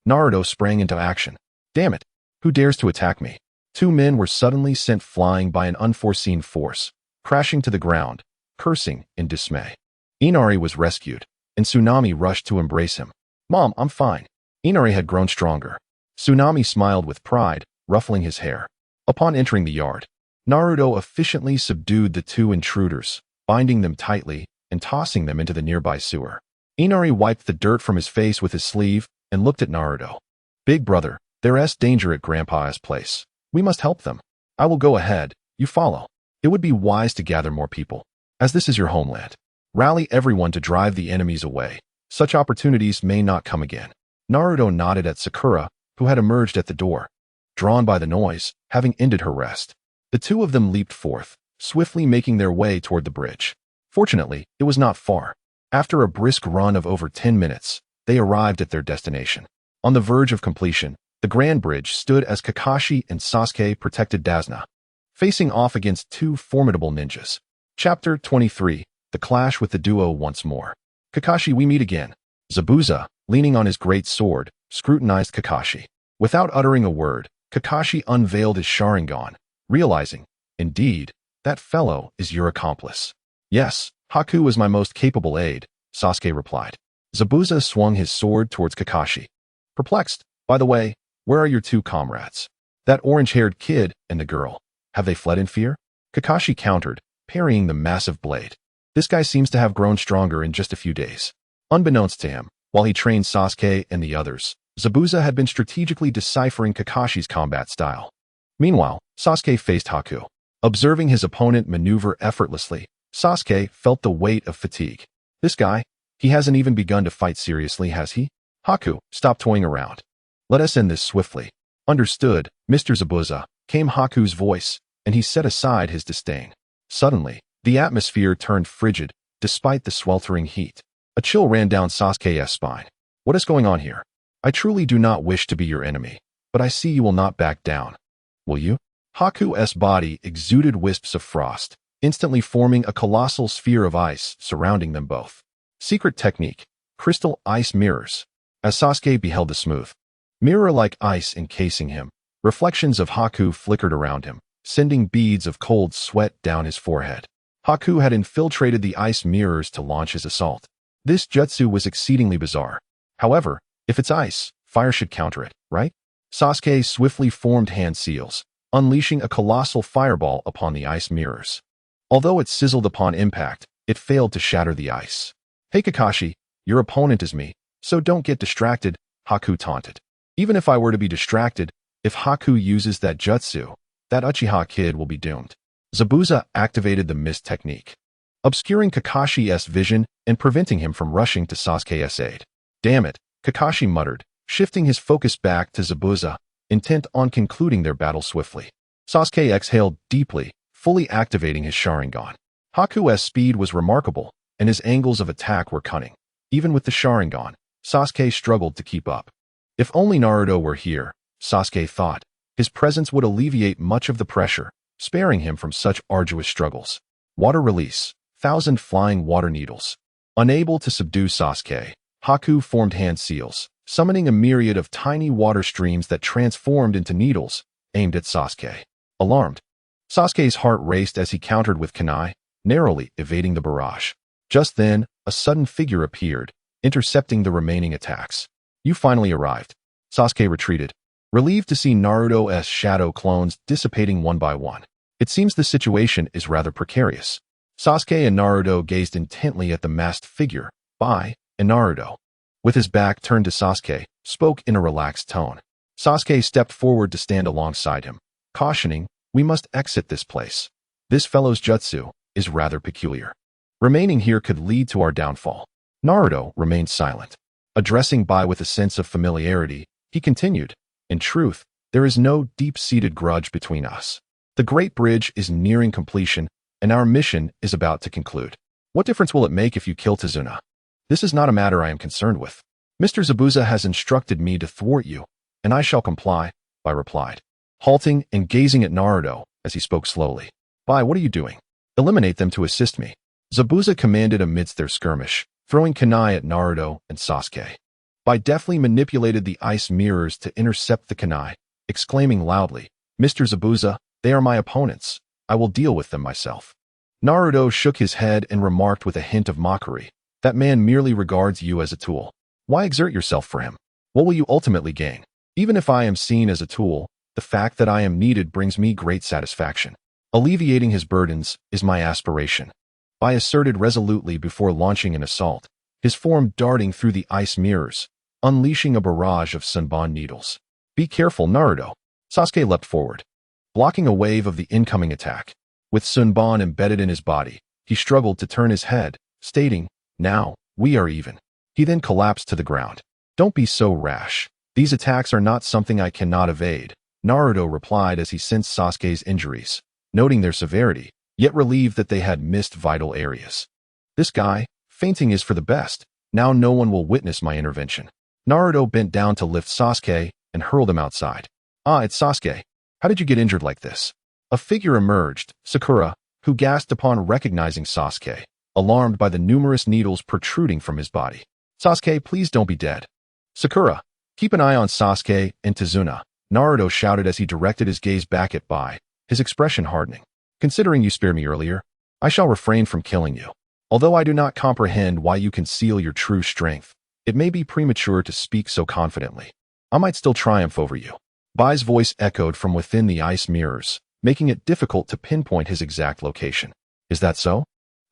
Naruto sprang into action. "Damn it! Who dares to attack me?" Two men were suddenly sent flying by an unforeseen force, crashing to the ground, cursing in dismay. Inari was rescued, and Tsunami rushed to embrace him. "Mom, I'm fine." Inari had grown stronger. Tsunami smiled with pride, ruffling his hair. Upon entering the yard, Naruto efficiently subdued the two intruders, binding them tightly and tossing them into the nearby sewer. Inari wiped the dirt from his face with his sleeve and looked at Naruto. "Big brother, there's danger at Grandpa's place. We must help them. I will go ahead, you follow. It would be wise to gather more people, as this is your homeland. Rally everyone to drive the enemies away. Such opportunities may not come again." Naruto nodded at Sakura, who had emerged at the door, drawn by the noise, having ended her rest. The two of them leaped forth, swiftly making their way toward the bridge. Fortunately, it was not far. After a brisk run of over 10 minutes, they arrived at their destination. On the verge of completion, the Grand Bridge stood as Kakashi and Sasuke protected Dazna, facing off against two formidable ninjas. Chapter 23, The Clash with the Duo Once More. "Kakashi, we meet again." Zabuza, leaning on his great sword, scrutinized Kakashi. Without uttering a word, Kakashi unveiled his Sharingan, realizing, indeed, that fellow is your accomplice. "Yes, Haku is my most capable aide," Sasuke replied. Zabuza swung his sword towards Kakashi. Perplexed, "By the way, where are your two comrades? That orange-haired kid and the girl. Have they fled in fear?" Kakashi countered, parrying the massive blade. This guy seems to have grown stronger in just a few days. Unbeknownst to him, while he trained Sasuke and the others, Zabuza had been strategically deciphering Kakashi's combat style. Meanwhile, Sasuke faced Haku. Observing his opponent maneuver effortlessly, Sasuke felt the weight of fatigue. "This guy, he hasn't even begun to fight seriously, has he?" "Haku, stop toying around. Let us end this swiftly." "Understood, Mr. Zabuza," came Haku's voice, and he set aside his disdain. Suddenly, the atmosphere turned frigid, despite the sweltering heat. A chill ran down Sasuke's spine. "What is going on here? I truly do not wish to be your enemy, but I see you will not back down. Will you?" Haku's body exuded wisps of frost, instantly forming a colossal sphere of ice surrounding them both. Secret technique: crystal ice mirrors. As Sasuke beheld the smooth, mirror-like ice encasing him, reflections of Haku flickered around him, sending beads of cold sweat down his forehead. Haku had infiltrated the ice mirrors to launch his assault. This jutsu was exceedingly bizarre. However, if it's ice, fire should counter it, right? Sasuke swiftly formed hand seals, unleashing a colossal fireball upon the ice mirrors. Although it sizzled upon impact, it failed to shatter the ice. "Hey Kakashi, your opponent is me, so don't get distracted," Haku taunted. "Even if I were to be distracted, if Haku uses that jutsu, that Uchiha kid will be doomed." Zabuza activated the mist technique, obscuring Kakashi's vision and preventing him from rushing to Sasuke's aid. "Damn it," Kakashi muttered, shifting his focus back to Zabuza, intent on concluding their battle swiftly. Sasuke exhaled deeply, fully activating his Sharingan. Haku's speed was remarkable, and his angles of attack were cunning. Even with the Sharingan, Sasuke struggled to keep up. If only Naruto were here, Sasuke thought, his presence would alleviate much of the pressure, sparing him from such arduous struggles. Water release: 1,000 flying water needles. Unable to subdue Sasuke, Haku formed hand seals, summoning a myriad of tiny water streams that transformed into needles, aimed at Sasuke. Alarmed, Sasuke's heart raced as he countered with kunai, narrowly evading the barrage. Just then, a sudden figure appeared, intercepting the remaining attacks. "You finally arrived." Sasuke retreated, relieved to see Naruto's shadow clones dissipating one by one. It seems the situation is rather precarious. Sasuke and Naruto gazed intently at the masked figure, and Naruto, with his back turned to Sasuke, spoke in a relaxed tone. Sasuke stepped forward to stand alongside him, cautioning, "We must exit this place. This fellow's jutsu is rather peculiar. Remaining here could lead to our downfall." Naruto remained silent. Addressing Bai with a sense of familiarity, he continued, "In truth, there is no deep-seated grudge between us. The Great Bridge is nearing completion, and our mission is about to conclude. What difference will it make if you kill Tazuna? This is not a matter I am concerned with. Mr. Zabuza has instructed me to thwart you, and I shall comply," Bai replied, halting and gazing at Naruto as he spoke slowly. "Bai, what are you doing? Eliminate them to assist me," Zabuza commanded amidst their skirmish, throwing kunai at Naruto and Sasuke. Bai deftly manipulated the ice mirrors to intercept the kunai, exclaiming loudly, "Mr. Zabuza, they are my opponents. I will deal with them myself." Naruto shook his head and remarked with a hint of mockery, "That man merely regards you as a tool. Why exert yourself for him? What will you ultimately gain? Even if I am seen as a tool, the fact that I am needed brings me great satisfaction. Alleviating his burdens is my aspiration," Bai asserted resolutely before launching an assault, his form darting through the ice mirrors, unleashing a barrage of Sunban needles. "Be careful, Naruto." Sasuke leapt forward, blocking a wave of the incoming attack. With Sunban embedded in his body, he struggled to turn his head, stating, "Now, we are even." He then collapsed to the ground. "Don't be so rash. These attacks are not something I cannot evade," Naruto replied as he sensed Sasuke's injuries, noting their severity, yet relieved that they had missed vital areas. "This guy, fainting is for the best. Now no one will witness my intervention." Naruto bent down to lift Sasuke and hurled him outside. "Ah, it's Sasuke. How did you get injured like this?" A figure emerged, Sakura, who gasped upon recognizing Sasuke, alarmed by the numerous needles protruding from his body. "Sasuke, please don't be dead." "Sakura, keep an eye on Sasuke and Tazuna," Naruto shouted as he directed his gaze back at Bai, his expression hardening. "Considering you spared me earlier, I shall refrain from killing you. Although I do not comprehend why you conceal your true strength, it may be premature to speak so confidently. I might still triumph over you." Bai's voice echoed from within the ice mirrors, making it difficult to pinpoint his exact location. "Is that so?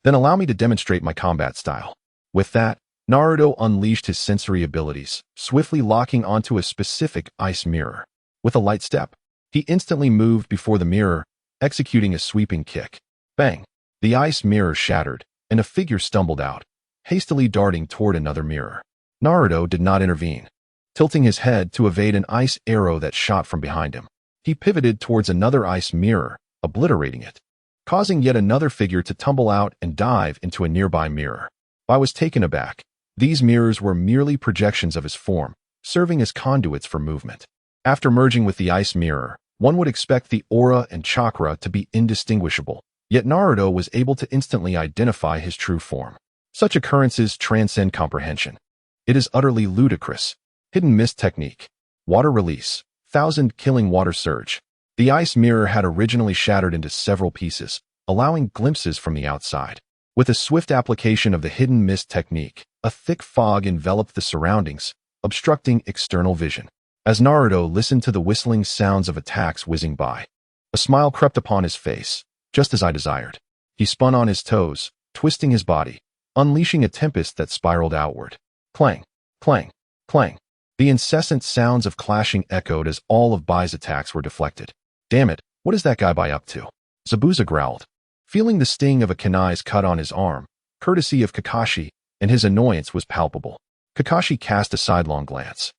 Then allow me to demonstrate my combat style." With that, Naruto unleashed his sensory abilities, swiftly locking onto a specific ice mirror. With a light step, he instantly moved before the mirror, executing a sweeping kick. Bang! The ice mirror shattered, and a figure stumbled out, hastily darting toward another mirror. Naruto did not intervene, tilting his head to evade an ice arrow that shot from behind him. He pivoted towards another ice mirror, obliterating it, causing yet another figure to tumble out and dive into a nearby mirror. I was taken aback. These mirrors were merely projections of his form, serving as conduits for movement. After merging with the ice mirror, one would expect the aura and chakra to be indistinguishable, Yet Naruto was able to instantly identify his true form. Such occurrences transcend comprehension. It is utterly ludicrous. Hidden mist technique. Water release. 1,000 killing water surge. The ice mirror had originally shattered into several pieces, allowing glimpses from the outside. With a swift application of the hidden mist technique, a thick fog enveloped the surroundings, obstructing external vision. As Naruto listened to the whistling sounds of attacks whizzing by, a smile crept upon his face, just as I desired. He spun on his toes, twisting his body, unleashing a tempest that spiraled outward. Clang, clang, clang. The incessant sounds of clashing echoed as all of Bai's attacks were deflected. Damn it, what is that guy Bai up to? Zabuza growled. Feeling the sting of a kunai's cut on his arm, courtesy of Kakashi, and his annoyance was palpable. Kakashi cast a sidelong glance.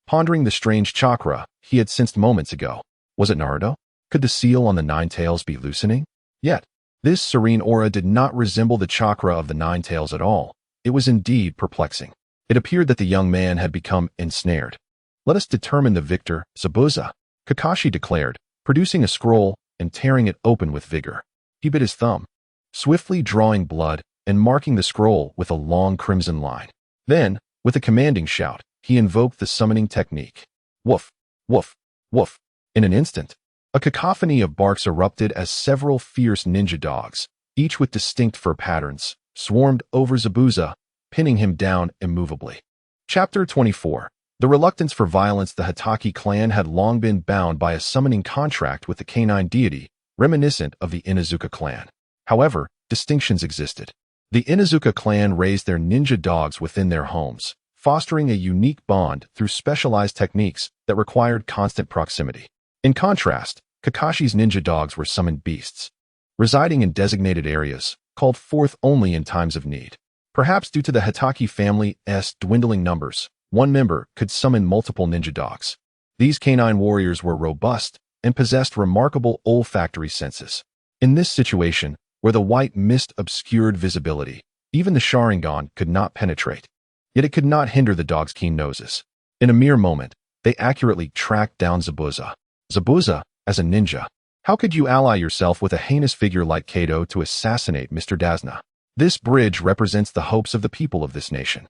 Pondering the strange chakra he had sensed moments ago. Was it Naruto? Could the seal on the Nine Tails be loosening? Yet, this serene aura did not resemble the chakra of the Nine Tails at all. It was indeed perplexing. It appeared that the young man had become ensnared. Let us determine the victor, Zabuza, Kakashi declared, producing a scroll and tearing it open with vigor. He bit his thumb, swiftly drawing blood and marking the scroll with a long crimson line. Then, with a commanding shout, he invoked the summoning technique. Woof, woof, woof. In an instant, a cacophony of barks erupted as several fierce ninja dogs, each with distinct fur patterns, swarmed over Zabuza, pinning him down immovably. Chapter 24. The reluctance for violence. The Hatake clan had long been bound by a summoning contract with the canine deity, reminiscent of the Inuzuka clan. However, distinctions existed. The Inuzuka clan raised their ninja dogs within their homes, fostering a unique bond through specialized techniques that required constant proximity. In contrast, Kakashi's ninja dogs were summoned beasts, residing in designated areas, called forth only in times of need. Perhaps due to the Hatake family's dwindling numbers, one member could summon multiple ninja dogs. These canine warriors were robust and possessed remarkable olfactory senses. In this situation, where the white mist obscured visibility, even the Sharingan could not penetrate. Yet it could not hinder the dog's keen noses. In a mere moment, they accurately tracked down Zabuza. Zabuza, as a ninja, how could you ally yourself with a heinous figure like Kato to assassinate Mr. Dazna? This bridge represents the hopes of the people of this nation.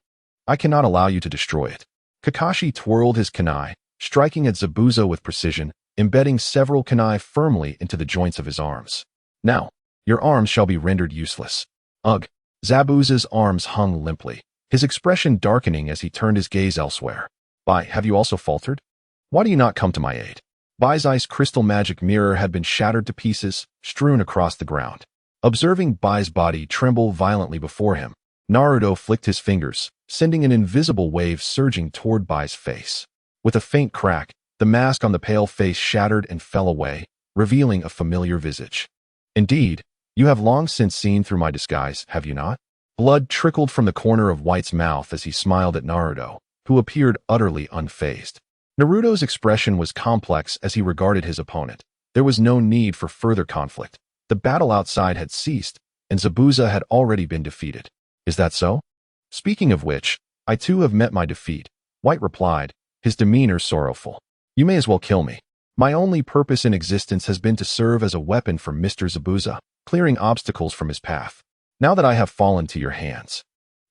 I cannot allow you to destroy it. Kakashi twirled his kunai, striking at Zabuza with precision, embedding several kunai firmly into the joints of his arms. Now, your arms shall be rendered useless. Ugh. Zabuza's arms hung limply, his expression darkening as he turned his gaze elsewhere. Bai, have you also faltered? Why do you not come to my aid? Bai's ice crystal magic mirror had been shattered to pieces, strewn across the ground. Observing Bai's body tremble violently before him, Naruto flicked his fingers, sending an invisible wave surging toward Bai's face. With a faint crack, the mask on the pale face shattered and fell away, revealing a familiar visage. Indeed, you have long since seen through my disguise, have you not? Blood trickled from the corner of White's mouth as he smiled at Naruto, who appeared utterly unfazed. Naruto's expression was complex as he regarded his opponent. There was no need for further conflict. The battle outside had ceased, and Zabuza had already been defeated. Is that so? Speaking of which, I too have met my defeat, White replied, his demeanor sorrowful. You may as well kill me. My only purpose in existence has been to serve as a weapon for Mr. Zabuza, clearing obstacles from his path. Now that I have fallen to your hands,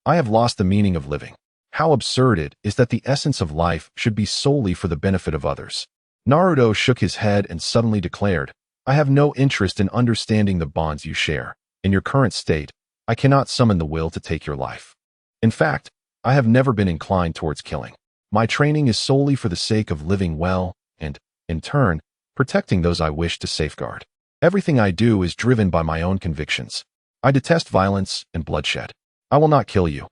I have lost the meaning of living. How absurd it is that the essence of life should be solely for the benefit of others. Naruto shook his head and suddenly declared, I have no interest in understanding the bonds you share. In your current state, I cannot summon the will to take your life. In fact, I have never been inclined towards killing. My training is solely for the sake of living well and, in turn, protecting those I wish to safeguard. Everything I do is driven by my own convictions. I detest violence and bloodshed. I will not kill you.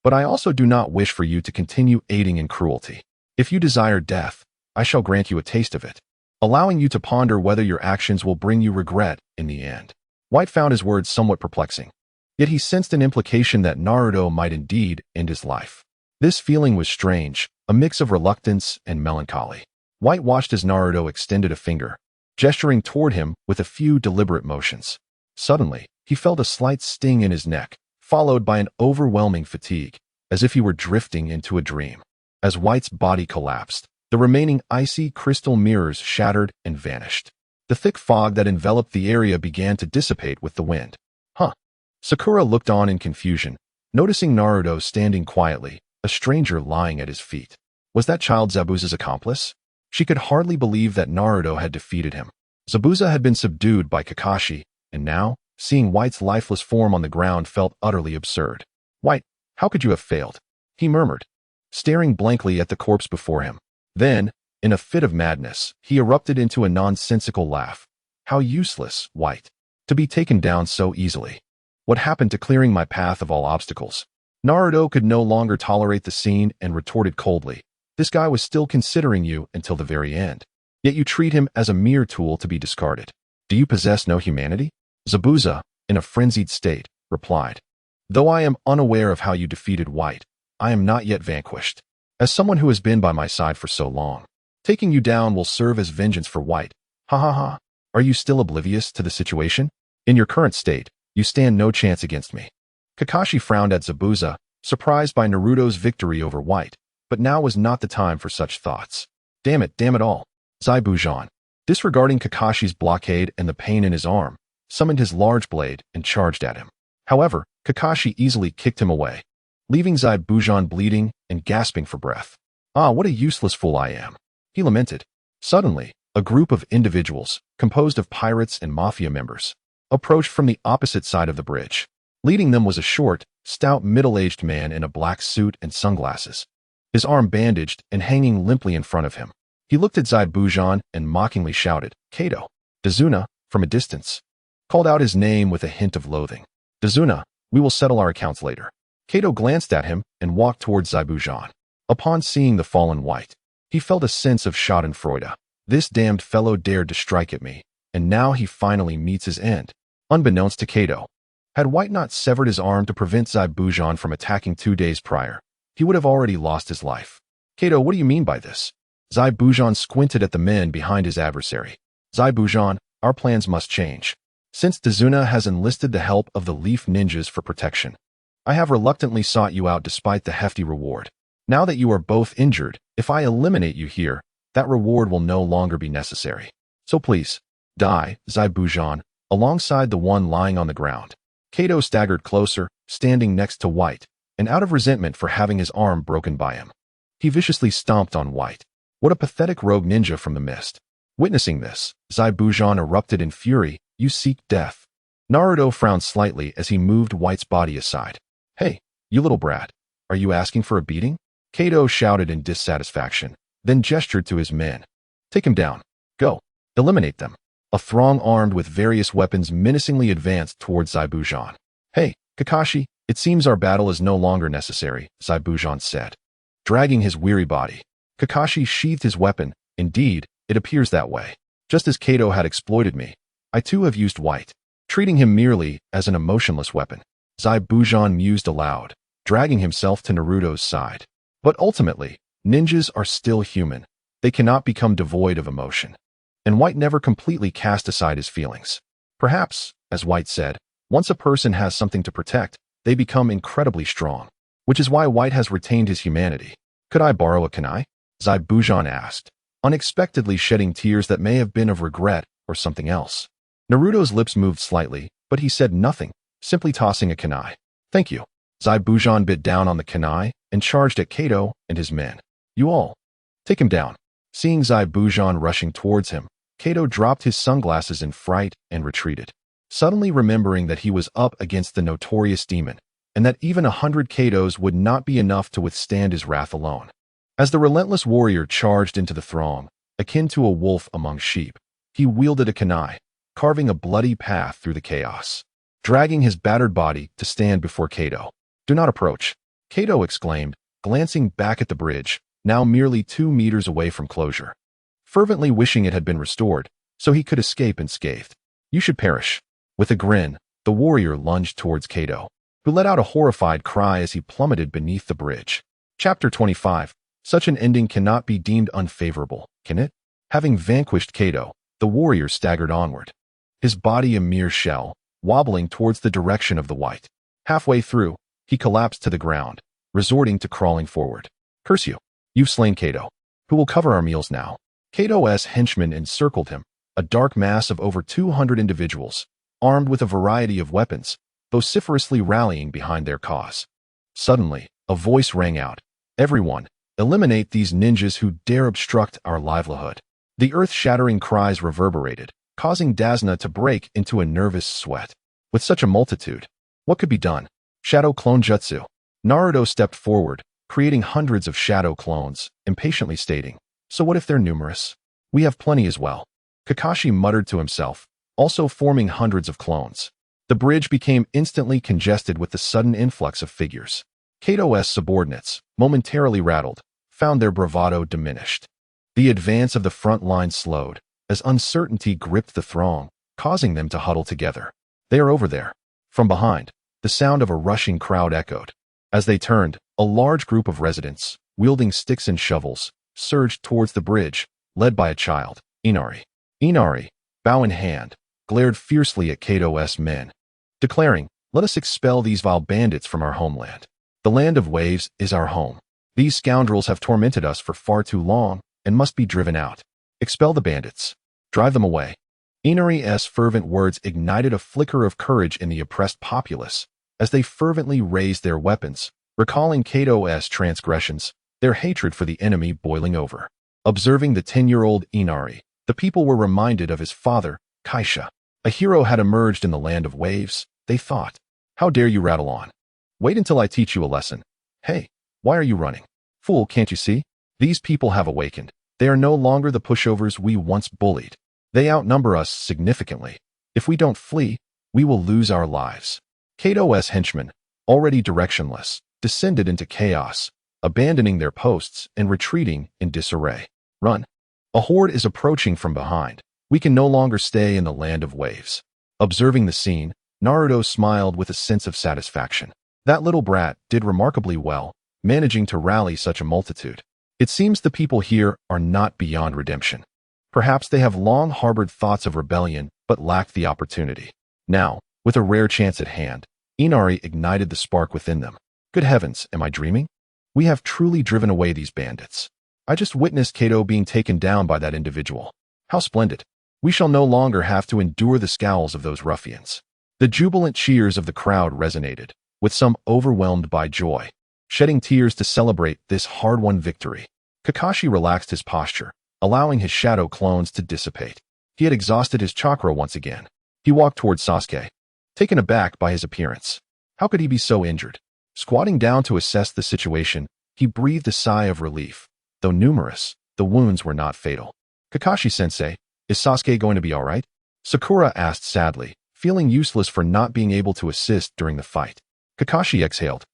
But I also do not wish for you to continue aiding in cruelty. If you desire death, I shall grant you a taste of it, allowing you to ponder whether your actions will bring you regret in the end. White found his words somewhat perplexing. Yet he sensed an implication that Naruto might indeed end his life. This feeling was strange, a mix of reluctance and melancholy. White watched as Naruto extended a finger, gesturing toward him with a few deliberate motions. Suddenly, he felt a slight sting in his neck, followed by an overwhelming fatigue, as if he were drifting into a dream. As White's body collapsed, the remaining icy crystal mirrors shattered and vanished. The thick fog that enveloped the area began to dissipate with the wind. Huh. Sakura looked on in confusion, noticing Naruto standing quietly, a stranger lying at his feet. Was that child Zabuza's accomplice? She could hardly believe that Naruto had defeated him. Zabuza had been subdued by Kakashi, and now, seeing White's lifeless form on the ground felt utterly absurd. White, how could you have failed? He murmured, staring blankly at the corpse before him. Then, in a fit of madness, he erupted into a nonsensical laugh. How useless, White, to be taken down so easily. What happened to clearing my path of all obstacles? Naruto could no longer tolerate the scene and retorted coldly. This guy was still considering you until the very end. Yet you treat him as a mere tool to be discarded. Do you possess no humanity? Zabuza, in a frenzied state, replied. Though I am unaware of how you defeated White, I am not yet vanquished. As someone who has been by my side for so long, taking you down will serve as vengeance for White. Ha ha ha. Are you still oblivious to the situation? In your current state, you stand no chance against me. Kakashi frowned at Zabuza, surprised by Naruto's victory over White, but now was not the time for such thoughts. Damn it all. Zaibujan, disregarding Kakashi's blockade and the pain in his arm, summoned his large blade and charged at him. However, Kakashi easily kicked him away, leaving Zaibujan bleeding and gasping for breath. Ah, what a useless fool I am, he lamented. Suddenly, a group of individuals, composed of pirates and mafia members, approached from the opposite side of the bridge. Leading them was a short, stout middle-aged man in a black suit and sunglasses, his arm bandaged and hanging limply in front of him. He looked at Zaibujan and mockingly shouted, Kato. Dazuna, from a distance, called out his name with a hint of loathing. Dazuna, we will settle our accounts later. Kato glanced at him and walked towards Zaibujan. Upon seeing the fallen White, he felt a sense of schadenfreude. This damned fellow dared to strike at me, and now he finally meets his end. Unbeknownst to Kato, had White not severed his arm to prevent Zaibujan from attacking 2 days prior, he would have already lost his life. Kato, what do you mean by this? Zaibujan squinted at the men behind his adversary. Zaibujan, our plans must change. Since Dazuna has enlisted the help of the Leaf Ninjas for protection, I have reluctantly sought you out despite the hefty reward. Now that you are both injured, if I eliminate you here, that reward will no longer be necessary. So please, die, Zaibujan, alongside the one lying on the ground. Kato staggered closer, standing next to White, and out of resentment for having his arm broken by him, he viciously stomped on White. What a pathetic rogue ninja from the mist. Witnessing this, Zaibujan erupted in fury. You seek death. Naruto frowned slightly as he moved White's body aside. Hey, you little brat, are you asking for a beating? Kato shouted in dissatisfaction, then gestured to his men. Take him down. Go. Eliminate them. A throng armed with various weapons menacingly advanced towards Zaibujan. Hey, Kakashi, it seems our battle is no longer necessary, Zaibujan said, dragging his weary body. Kakashi sheathed his weapon. Indeed, it appears that way. Just as Kato had exploited me, I too have used White, treating him merely as an emotionless weapon. Zaibujan mused aloud, dragging himself to Naruto's side. But ultimately, ninjas are still human. They cannot become devoid of emotion. And White never completely cast aside his feelings. Perhaps, as White said, once a person has something to protect, they become incredibly strong, which is why White has retained his humanity. Could I borrow a kunai? Zaibujan asked, unexpectedly shedding tears that may have been of regret or something else. Naruto's lips moved slightly, but he said nothing, simply tossing a kunai. Thank you. Zaibujan bit down on the kunai and charged at Kato and his men. You all, take him down. Seeing Zaibujan rushing towards him, Kato dropped his sunglasses in fright and retreated, suddenly remembering that he was up against the notorious demon, and that even 100 Katos would not be enough to withstand his wrath alone. As the relentless warrior charged into the throng, akin to a wolf among sheep, he wielded a kunai, carving a bloody path through the chaos, dragging his battered body to stand before Kato. Do not approach, Kato exclaimed, glancing back at the bridge, now merely 2 meters away from closure, fervently wishing it had been restored, so he could escape unscathed. You should perish. With a grin, the warrior lunged towards Kato, who let out a horrified cry as he plummeted beneath the bridge. Chapter 25. Such an ending cannot be deemed unfavorable, can it? Having vanquished Kato, the warrior staggered onward, his body a mere shell, wobbling towards the direction of the White. Halfway through, he collapsed to the ground, resorting to crawling forward. Curse you! You've slain Kato. Who will cover our meals now? Kato's henchmen encircled him, a dark mass of over 200 individuals, armed with a variety of weapons, vociferously rallying behind their cause. Suddenly, a voice rang out. Everyone, eliminate these ninjas who dare obstruct our livelihood. The earth-shattering cries reverberated, causing Dasna to break into a nervous sweat. With such a multitude, what could be done? Shadow clone jutsu. Naruto stepped forward, creating hundreds of shadow clones, impatiently stating, "So what if they're numerous? We have plenty as well." Kakashi muttered to himself, also forming hundreds of clones. The bridge became instantly congested with the sudden influx of figures. Kato's subordinates, momentarily rattled, found their bravado diminished. The advance of the front line slowed, as uncertainty gripped the throng, causing them to huddle together. "They are over there." From behind, the sound of a rushing crowd echoed. As they turned, a large group of residents, wielding sticks and shovels, surged towards the bridge, led by a child, Inari. Inari, bow in hand, glared fiercely at Kato's men, declaring, "Let us expel these vile bandits from our homeland. The land of waves is our home. These scoundrels have tormented us for far too long and must be driven out. Expel the bandits. Drive them away." Inari's fervent words ignited a flicker of courage in the oppressed populace as they fervently raised their weapons, recalling Kato's transgressions, their hatred for the enemy boiling over. Observing the 10-year-old Inari, the people were reminded of his father, Kaisha. A hero had emerged in the land of waves, they thought. "How dare you rattle on? Wait until I teach you a lesson. Hey, why are you running? Fool, can't you see? These people have awakened. They are no longer the pushovers we once bullied. They outnumber us significantly. If we don't flee, we will lose our lives." Kato's henchmen, already directionless, descended into chaos, abandoning their posts and retreating in disarray. "Run. A horde is approaching from behind. We can no longer stay in the land of waves." Observing the scene, Naruto smiled with a sense of satisfaction. That little brat did remarkably well, managing to rally such a multitude. It seems the people here are not beyond redemption. Perhaps they have long harbored thoughts of rebellion, but lacked the opportunity. Now, with a rare chance at hand, Inari ignited the spark within them. "Good heavens, am I dreaming? We have truly driven away these bandits. I just witnessed Kato being taken down by that individual. How splendid. We shall no longer have to endure the scowls of those ruffians." The jubilant cheers of the crowd resonated, with some overwhelmed by joy, shedding tears to celebrate this hard-won victory. Kakashi relaxed his posture, allowing his shadow clones to dissipate. He had exhausted his chakra once again. He walked towards Sasuke, taken aback by his appearance. How could he be so injured? Squatting down to assess the situation, he breathed a sigh of relief. Though numerous, the wounds were not fatal. "Kakashi-sensei, is Sasuke going to be all right?" Sakura asked sadly, feeling useless for not being able to assist during the fight. Kakashi exhaled,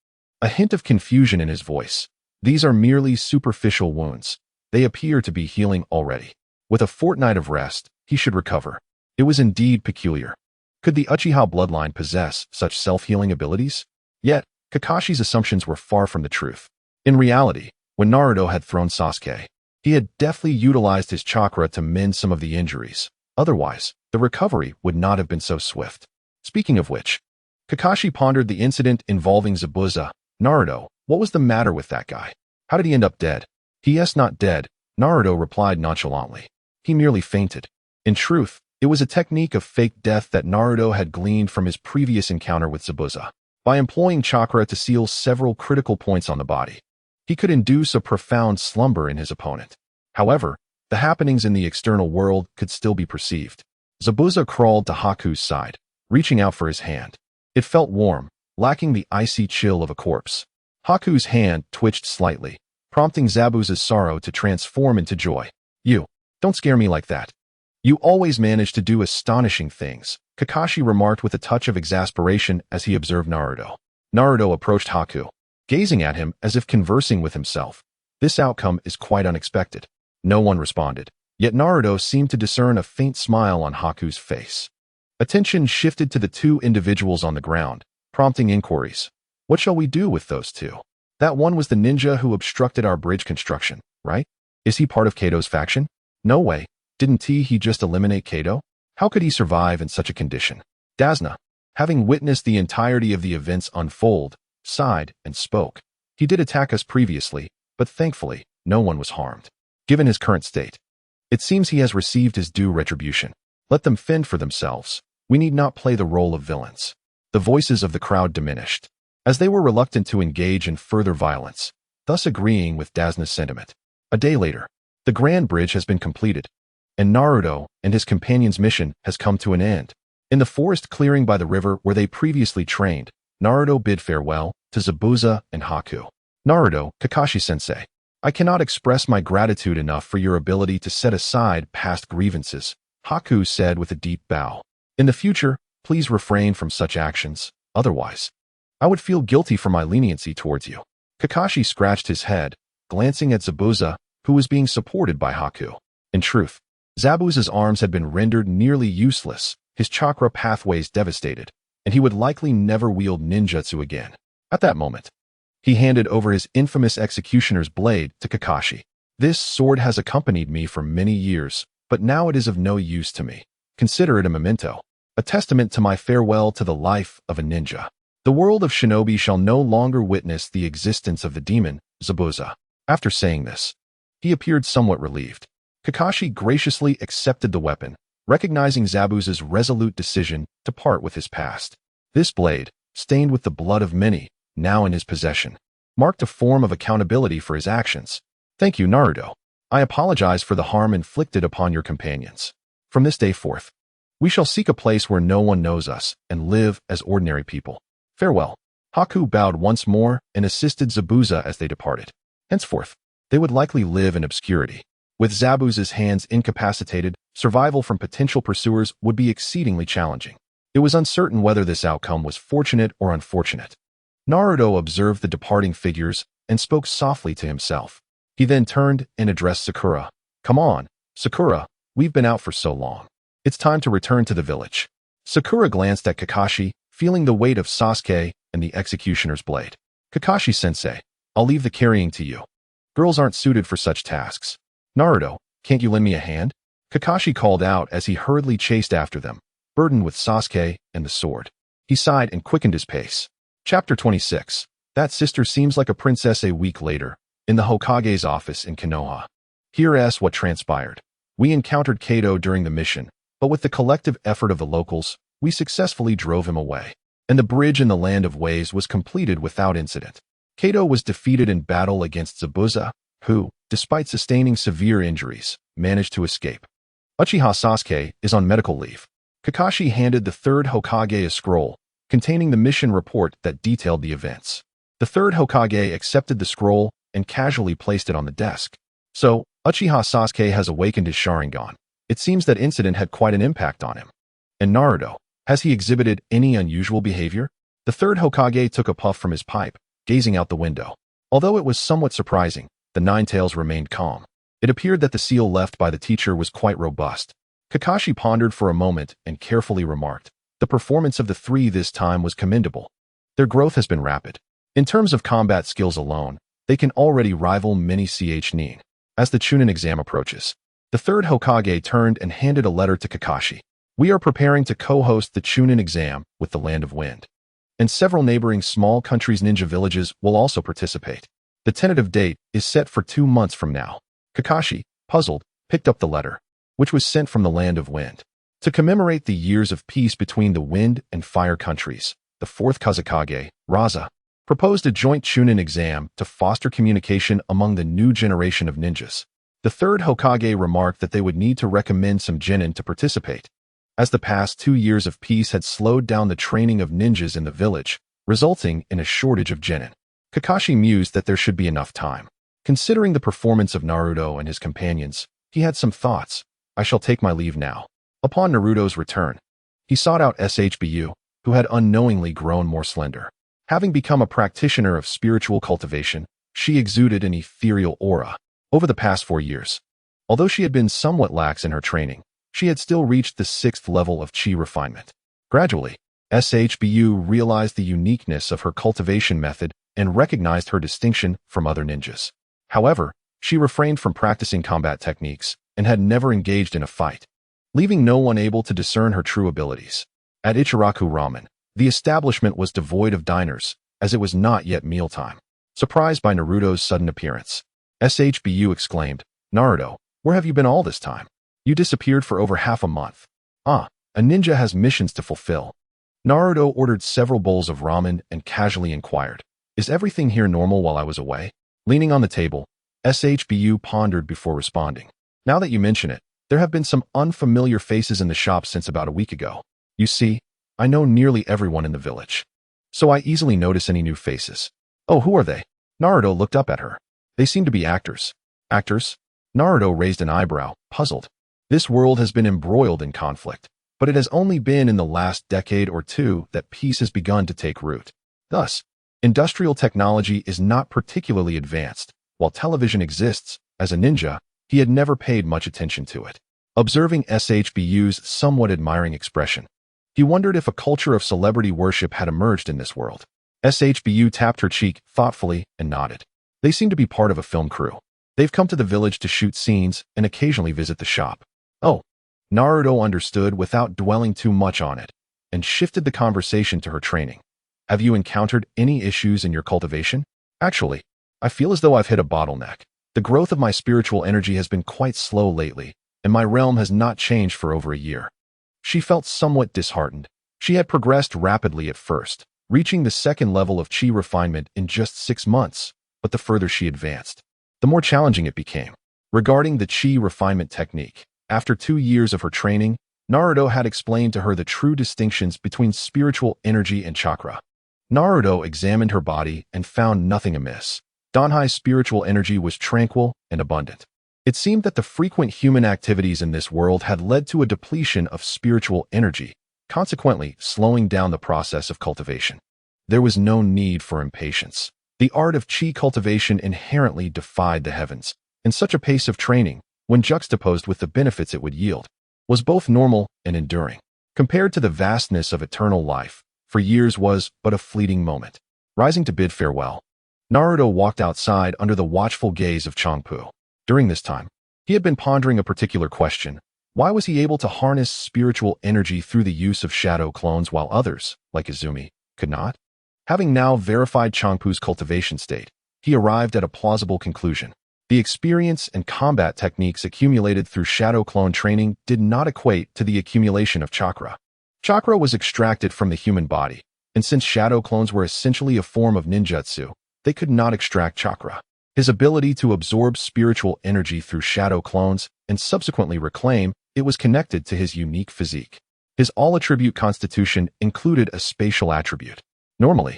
a hint of confusion in his voice. "These are merely superficial wounds. They appear to be healing already. With a fortnight of rest, he should recover." It was indeed peculiar. Could the Uchiha bloodline possess such self-healing abilities? Yet, Kakashi's assumptions were far from the truth. In reality, when Naruto had thrown Sasuke, he had deftly utilized his chakra to mend some of the injuries. Otherwise, the recovery would not have been so swift. Speaking of which, Kakashi pondered the incident involving Zabuza. "Naruto, what was the matter with that guy? How did he end up dead?" "He is not dead," Naruto replied nonchalantly. "He merely fainted." In truth, it was a technique of fake death that Naruto had gleaned from his previous encounter with Zabuza. By employing chakra to seal several critical points on the body, he could induce a profound slumber in his opponent. However, the happenings in the external world could still be perceived. Zabuza crawled to Haku's side, reaching out for his hand. It felt warm, lacking the icy chill of a corpse. Haku's hand twitched slightly, prompting Zabuza's sorrow to transform into joy. "You, don't scare me like that. You always manage to do astonishing things," Kakashi remarked with a touch of exasperation as he observed Naruto. Naruto approached Haku, gazing at him as if conversing with himself. This outcome is quite unexpected. No one responded, yet Naruto seemed to discern a faint smile on Haku's face. Attention shifted to the two individuals on the ground, prompting inquiries. "What shall we do with those two? That one was the ninja who obstructed our bridge construction, right? Is he part of Kato's faction? No way. Didn't he just eliminate Kato? How could he survive in such a condition?" Dasna, having witnessed the entirety of the events unfold, sighed and spoke. "He did attack us previously, but thankfully, no one was harmed. Given his current state, It seems he has received his due retribution. Let them fend for themselves. We need not play the role of villains. The voices of the crowd diminished, as they were reluctant to engage in further violence, thus agreeing with Dasna's sentiment. A day later, the Grand Bridge has been completed, and Naruto and his companion's mission has come to an end. In the forest clearing by the river where they previously trained, Naruto bid farewell to Zabuza and Haku. Naruto, Kakashi-sensei, I cannot express my gratitude enough for your ability to set aside past grievances, Haku said with a deep bow. In the future, please refrain from such actions, otherwise, I would feel guilty for my leniency towards you. Kakashi scratched his head, glancing at Zabuza, who was being supported by Haku. In truth, Zabuza's arms had been rendered nearly useless, his chakra pathways devastated, and he would likely never wield ninjutsu again. At that moment, he handed over his infamous executioner's blade to Kakashi. This sword has accompanied me for many years, but now it is of no use to me. Consider it a memento, a testament to my farewell to the life of a ninja. The world of shinobi shall no longer witness the existence of the demon, Zabuza. After saying this, he appeared somewhat relieved. Kakashi graciously accepted the weapon, recognizing Zabuza's resolute decision to part with his past. This blade, stained with the blood of many, now in his possession, marked a form of accountability for his actions. Thank you, Naruto. I apologize for the harm inflicted upon your companions. From this day forth, we shall seek a place where no one knows us and live as ordinary people. Farewell. Haku bowed once more and assisted Zabuza as they departed. Henceforth, they would likely live in obscurity. With Zabuza's hands incapacitated, survival from potential pursuers would be exceedingly challenging. It was uncertain whether this outcome was fortunate or unfortunate. Naruto observed the departing figures and spoke softly to himself. He then turned and addressed Sakura. Come on, Sakura, we've been out for so long. It's time to return to the village. Sakura glanced at Kakashi, feeling the weight of Sasuke and the executioner's blade. Kakashi-sensei, I'll leave the carrying to you. Girls aren't suited for such tasks. Naruto, can't you lend me a hand? Kakashi called out as he hurriedly chased after them, burdened with Sasuke and the sword. He sighed and quickened his pace. Chapter 26. That sister seems like a princess. A week later, in the Hokage's office in Konoha. Here's what transpired. We encountered Kato during the mission, but with the collective effort of the locals, we successfully drove him away, and the bridge in the Land of Ways was completed without incident. Kato was defeated in battle against Zabuza, who, despite sustaining severe injuries, managed to escape. Uchiha Sasuke is on medical leave. Kakashi handed the third Hokage a scroll, containing the mission report that detailed the events. The third Hokage accepted the scroll and casually placed it on the desk. So, Uchiha Sasuke has awakened his Sharingan. It seems that incident had quite an impact on him. And Naruto, has he exhibited any unusual behavior? The third Hokage took a puff from his pipe, gazing out the window. Although it was somewhat surprising, the Nine-Tails remained calm. It appeared that the seal left by the teacher was quite robust. Kakashi pondered for a moment and carefully remarked, the performance of the three this time was commendable. Their growth has been rapid. In terms of combat skills alone, they can already rival many Nin. As the Chunin exam approaches, the third Hokage turned and handed a letter to Kakashi. We are preparing to co-host the Chunin exam with the Land of Wind, and several neighboring small countries' ninja villages will also participate. The tentative date is set for 2 months from now. Kakashi, puzzled, picked up the letter, which was sent from the Land of Wind. To commemorate the years of peace between the Wind and Fire countries, the fourth Kazekage, Raza, proposed a joint Chunin exam to foster communication among the new generation of ninjas. The third Hokage remarked that they would need to recommend some genin to participate, as the past 2 years of peace had slowed down the training of ninjas in the village, resulting in a shortage of genin. Kakashi mused that there should be enough time. Considering the performance of Naruto and his companions, he had some thoughts. I shall take my leave now. Upon Naruto's return, he sought out SHBU, who had unknowingly grown more slender. Having become a practitioner of spiritual cultivation, she exuded an ethereal aura. Over the past 4 years, although she had been somewhat lax in her training, she had still reached the 6th level of chi refinement. Gradually, SHBU realized the uniqueness of her cultivation method and recognized her distinction from other ninjas. However, she refrained from practicing combat techniques and had never engaged in a fight, leaving no one able to discern her true abilities. At Ichiraku Ramen, the establishment was devoid of diners, as it was not yet mealtime. Surprised by Naruto's sudden appearance, SHBU exclaimed, Naruto, Where have you been all this time? You disappeared for over half a month. Ah, a ninja has missions to fulfill. Naruto ordered several bowls of ramen and casually inquired, "Is everything here normal while I was away?" Leaning on the table, SHBU pondered before responding. "Now that you mention it, there have been some unfamiliar faces in the shop since about a week ago. You see, I know nearly everyone in the village, so I easily notice any new faces." "Oh, who are they?" Naruto looked up at her. "They seem to be actors." "Actors?" Naruto raised an eyebrow, puzzled. This world has been embroiled in conflict, but it has only been in the last decade or two that peace has begun to take root. Thus, industrial technology is not particularly advanced. While television exists, as a ninja, he had never paid much attention to it. Observing SHBU's somewhat admiring expression, he wondered if a culture of celebrity worship had emerged in this world. SHBU tapped her cheek thoughtfully and nodded. "They seem to be part of a film crew. They've come to the village to shoot scenes and occasionally visit the shop." "Oh." Naruto understood without dwelling too much on it, and shifted the conversation to her training. "Have you encountered any issues in your cultivation?" "Actually, I feel as though I've hit a bottleneck. The growth of my spiritual energy has been quite slow lately, and my realm has not changed for over a year." She felt somewhat disheartened. She had progressed rapidly at first, reaching the second level of chi refinement in just 6 months, but the further she advanced, the more challenging it became. Regarding the chi refinement technique, after 2 years of her training, Naruto had explained to her the true distinctions between spiritual energy and chakra. Naruto examined her body and found nothing amiss. Danhai's spiritual energy was tranquil and abundant. It seemed that the frequent human activities in this world had led to a depletion of spiritual energy, consequently slowing down the process of cultivation. There was no need for impatience. The art of chi cultivation inherently defied the heavens, and such a pace of training, when juxtaposed with the benefits it would yield, was both normal and enduring. Compared to the vastness of eternal life, for years was but a fleeting moment. Rising to bid farewell, Naruto walked outside under the watchful gaze of Changpu. During this time, he had been pondering a particular question. Why was he able to harness spiritual energy through the use of shadow clones while others, like Izumi, could not? Having now verified Changpu's cultivation state, he arrived at a plausible conclusion. The experience and combat techniques accumulated through shadow clone training did not equate to the accumulation of chakra. Chakra was extracted from the human body, and since shadow clones were essentially a form of ninjutsu, they could not extract chakra. His ability to absorb spiritual energy through shadow clones and subsequently reclaim it was connected to his unique physique. His all-attribute constitution included a spatial attribute. Normally,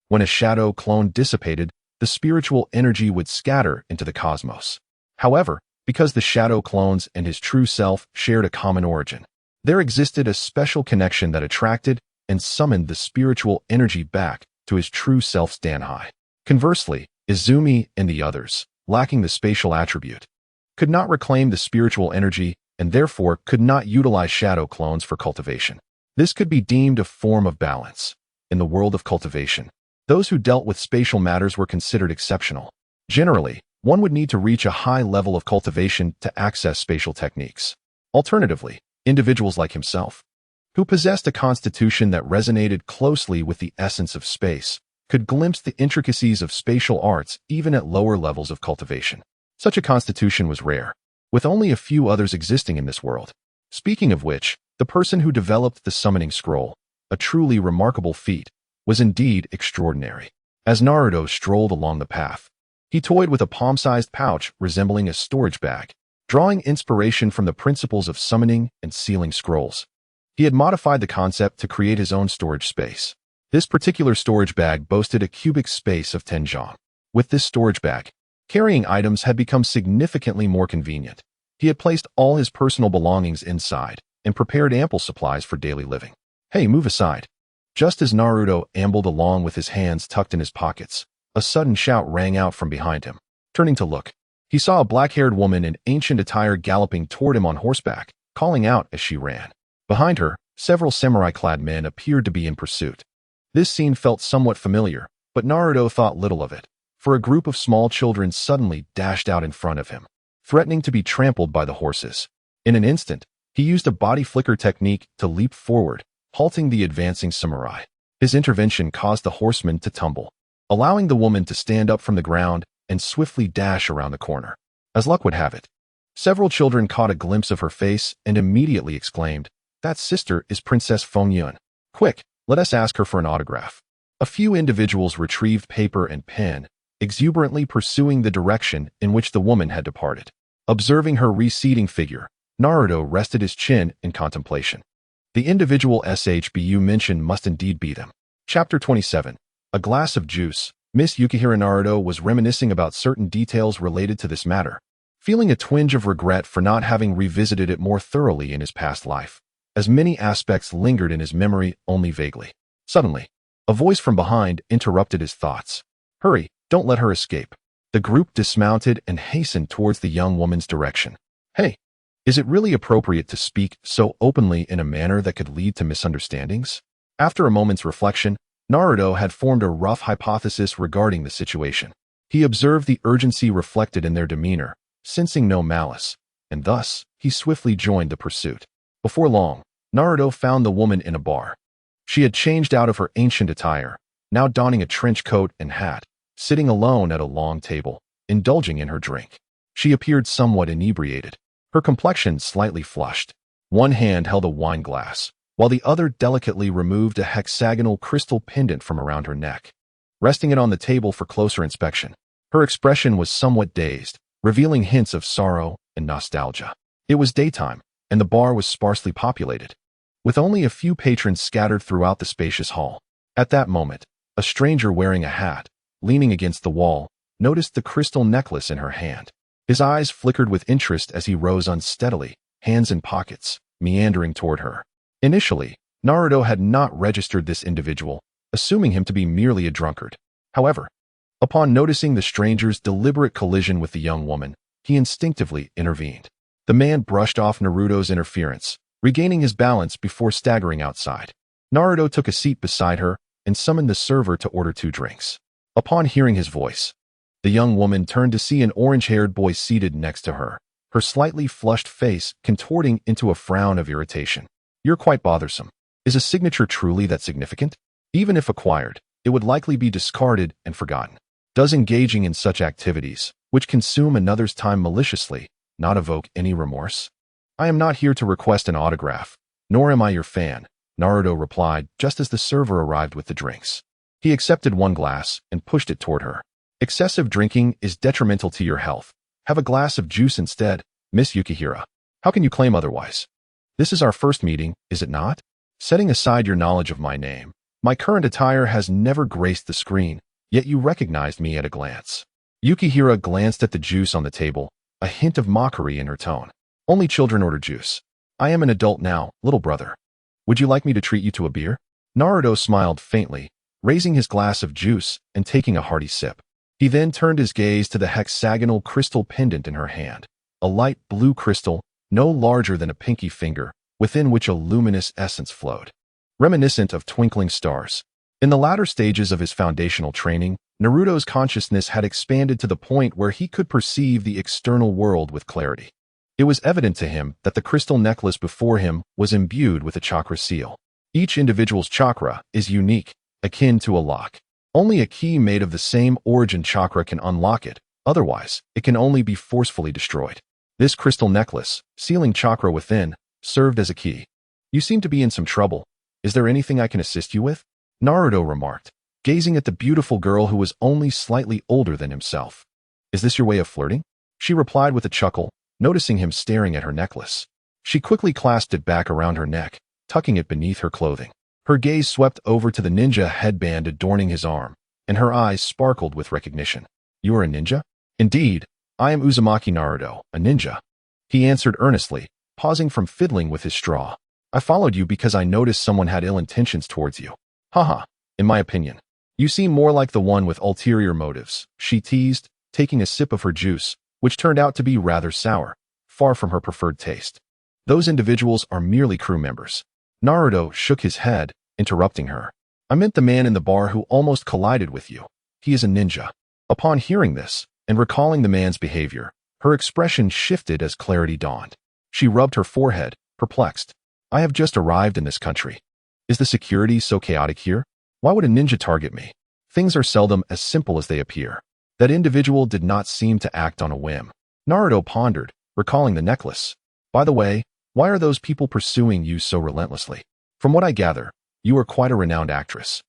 when a shadow clone dissipated, the spiritual energy would scatter into the cosmos. However, because the shadow clones and his true self shared a common origin, there existed a special connection that attracted and summoned the spiritual energy back to his true self's Danhai. Conversely, Izumi and the others, lacking the spatial attribute, could not reclaim the spiritual energy and therefore could not utilize shadow clones for cultivation. This could be deemed a form of balance. In the world of cultivation, those who dealt with spatial matters were considered exceptional. Generally, one would need to reach a high level of cultivation to access spatial techniques. Alternatively, individuals like himself, who possessed a constitution that resonated closely with the essence of space, could glimpse the intricacies of spatial arts even at lower levels of cultivation. Such a constitution was rare, with only a few others existing in this world. Speaking of which, the person who developed the summoning scroll, a truly remarkable feat, was indeed extraordinary. As Naruto strolled along the path, he toyed with a palm-sized pouch resembling a storage bag, drawing inspiration from the principles of summoning and sealing scrolls. He had modified the concept to create his own storage space. This particular storage bag boasted a cubic space of 10 jang. With this storage bag, carrying items had become significantly more convenient. He had placed all his personal belongings inside and prepared ample supplies for daily living. "Hey, move aside." Just as Naruto ambled along with his hands tucked in his pockets, a sudden shout rang out from behind him. Turning to look, he saw a black-haired woman in ancient attire galloping toward him on horseback, calling out as she ran. Behind her, several samurai-clad men appeared to be in pursuit. This scene felt somewhat familiar, but Naruto thought little of it, for a group of small children suddenly dashed out in front of him, threatening to be trampled by the horses. In an instant, he used a body flicker technique to leap forward, halting the advancing samurai. His intervention caused the horsemen to tumble, allowing the woman to stand up from the ground and swiftly dash around the corner. As luck would have it, Several children caught a glimpse of her face and immediately exclaimed, "That sister is Princess Fengyun. Quick, let us ask her for an autograph." A few individuals retrieved paper and pen, exuberantly pursuing the direction in which the woman had departed. Observing her receding figure, Naruto rested his chin in contemplation. The individual SHBU mentioned must indeed be them. Chapter 27. A glass of juice. Miss Yukihira. Naruto was reminiscing about certain details related to this matter, feeling a twinge of regret for not having revisited it more thoroughly in his past life, as many aspects lingered in his memory only vaguely. Suddenly, a voice from behind interrupted his thoughts. "Hurry, don't let her escape." The group dismounted and hastened towards the young woman's direction. "Hey, is it really appropriate to speak so openly in a manner that could lead to misunderstandings?" After a moment's reflection, Naruto had formed a rough hypothesis regarding the situation. He observed the urgency reflected in their demeanor, sensing no malice, and thus, he swiftly joined the pursuit. Before long, Naruto found the woman in a bar. She had changed out of her ancient attire, now donning a trench coat and hat, sitting alone at a long table, indulging in her drink. She appeared somewhat inebriated, her complexion slightly flushed. One hand held a wine glass, while the other delicately removed a hexagonal crystal pendant from around her neck. Resting it on the table for closer inspection, her expression was somewhat dazed, revealing hints of sorrow and nostalgia. It was daytime, and the bar was sparsely populated, with only a few patrons scattered throughout the spacious hall. At that moment, a stranger wearing a hat, leaning against the wall, noticed the crystal necklace in her hand. His eyes flickered with interest as he rose unsteadily, hands in pockets, meandering toward her. Initially, Naruto had not registered this individual, assuming him to be merely a drunkard. However, upon noticing the stranger's deliberate collision with the young woman, he instinctively intervened. The man brushed off Naruto's interference, regaining his balance before staggering outside. Naruto took a seat beside her and summoned the server to order 2 drinks. Upon hearing his voice, the young woman turned to see an orange-haired boy seated next to her, her slightly flushed face contorting into a frown of irritation. "You're quite bothersome. Is a signature truly that significant? Even if acquired, it would likely be discarded and forgotten. Does engaging in such activities, which consume another's time maliciously, not evoke any remorse?" "I am not here to request an autograph, nor am I your fan," Naruto replied just as the server arrived with the drinks. He accepted one glass and pushed it toward her. "Excessive drinking is detrimental to your health. Have a glass of juice instead, Miss Yukihira. How can you claim otherwise? This is our first meeting, is it not? Setting aside your knowledge of my name, my current attire has never graced the screen, yet you recognized me at a glance." Yukihira glanced at the juice on the table, a hint of mockery in her tone. "Only children order juice. I am an adult now, little brother. Would you like me to treat you to a beer?" Naruto smiled faintly, raising his glass of juice and taking a hearty sip. He then turned his gaze to the hexagonal crystal pendant in her hand, a light blue crystal, no larger than a pinky finger, within which a luminous essence flowed, reminiscent of twinkling stars. In the latter stages of his foundational training, Naruto's consciousness had expanded to the point where he could perceive the external world with clarity. It was evident to him that the crystal necklace before him was imbued with a chakra seal. Each individual's chakra is unique, akin to a lock. Only a key made of the same origin chakra can unlock it, otherwise, it can only be forcefully destroyed. This crystal necklace, sealing chakra within, served as a key. "You seem to be in some trouble. Is there anything I can assist you with?" Naruto remarked, gazing at the beautiful girl who was only slightly older than himself. "Is this your way of flirting?" She replied with a chuckle, noticing him staring at her necklace. She quickly clasped it back around her neck, tucking it beneath her clothing. Her gaze swept over to the ninja headband adorning his arm, and her eyes sparkled with recognition. "You are a ninja?" "Indeed, I am Uzumaki Naruto, a ninja," he answered earnestly, pausing from fiddling with his straw. "I followed you because I noticed someone had ill intentions towards you." "Haha, in my opinion, you seem more like the one with ulterior motives," she teased, taking a sip of her juice, which turned out to be rather sour, far from her preferred taste. "Those individuals are merely crew members." Naruto shook his head, interrupting her. "I meant the man in the bar who almost collided with you. He is a ninja." Upon hearing this, and recalling the man's behavior, her expression shifted as clarity dawned. She rubbed her forehead, perplexed. "I have just arrived in this country. Is the security so chaotic here? Why would a ninja target me? Things are seldom as simple as they appear." That individual did not seem to act on a whim. Naruto pondered, recalling the necklace. By the way, why are those people pursuing you so relentlessly? From what I gather, you are quite a renowned actress.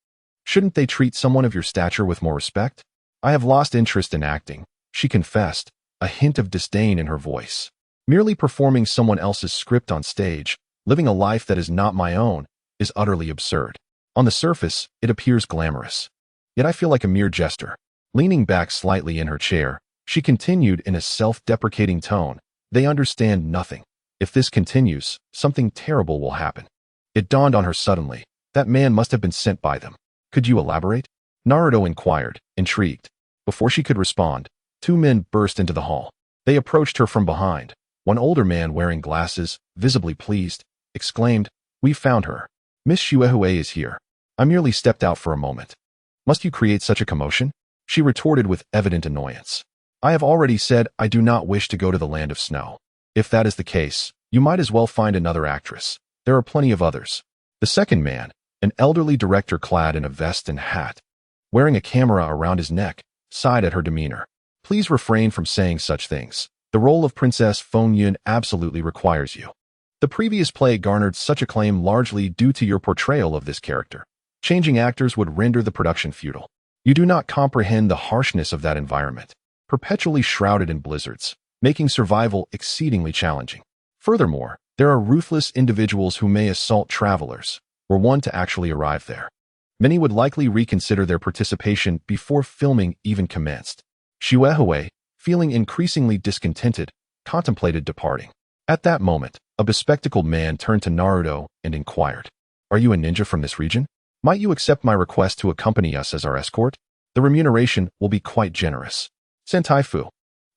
Shouldn't they treat someone of your stature with more respect? I have lost interest in acting, she confessed, a hint of disdain in her voice. Merely performing someone else's script on stage, living a life that is not my own, is utterly absurd. On the surface, it appears glamorous. Yet I feel like a mere jester. Leaning back slightly in her chair, she continued in a self-deprecating tone, "They understand nothing. If this continues, something terrible will happen." It dawned on her suddenly. That man must have been sent by them. "Could you elaborate?" Naruto inquired, intrigued. Before she could respond, two men burst into the hall. They approached her from behind. One older man wearing glasses, visibly pleased, exclaimed, "We found her. Miss Shuehue is here. I merely stepped out for a moment." "Must you create such a commotion?" She retorted with evident annoyance. "I have already said I do not wish to go to the land of snow. If that is the case, you might as well find another actress. There are plenty of others." The second man, an elderly director clad in a vest and hat, wearing a camera around his neck, sighed at her demeanor. "Please refrain from saying such things. The role of Princess Feng Yun absolutely requires you. The previous play garnered such acclaim largely due to your portrayal of this character. Changing actors would render the production futile. You do not comprehend the harshness of that environment, perpetually shrouded in blizzards, making survival exceedingly challenging. Furthermore, there are ruthless individuals who may assault travelers, were one to actually arrive there. Many would likely reconsider their participation before filming even commenced." Shuehue, feeling increasingly discontented, contemplated departing. At that moment, a bespectacled man turned to Naruto and inquired, "Are you a ninja from this region? Might you accept my request to accompany us as our escort? The remuneration will be quite generous." "Sentai Fu,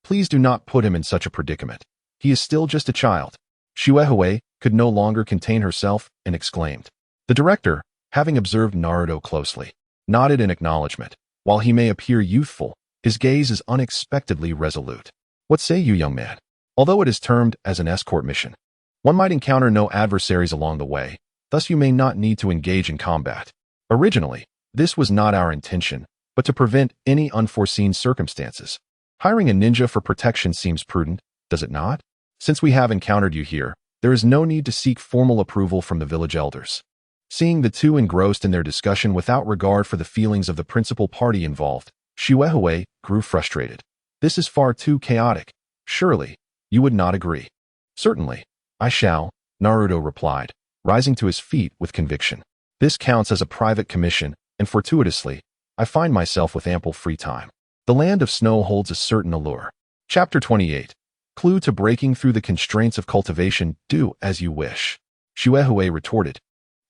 please do not put him in such a predicament. He is still just a child." Shuehue could no longer contain herself and exclaimed. The director, having observed Naruto closely, nodded in acknowledgement. While he may appear youthful, his gaze is unexpectedly resolute. "What say you, young man? Although it is termed as an escort mission, one might encounter no adversaries along the way, thus you may not need to engage in combat. Originally, this was not our intention, but to prevent any unforeseen circumstances. Hiring a ninja for protection seems prudent, does it not? Since we have encountered you here, there is no need to seek formal approval from the village elders." Seeing the two engrossed in their discussion without regard for the feelings of the principal party involved, Shuehue grew frustrated. "This is far too chaotic. Surely, you would not agree." "Certainly, I shall," Naruto replied, rising to his feet with conviction. "This counts as a private commission, and fortuitously, I find myself with ample free time. The land of snow holds a certain allure." Chapter 28. Clue to breaking through the constraints of cultivation. "Do as you wish," Shuehue retorted,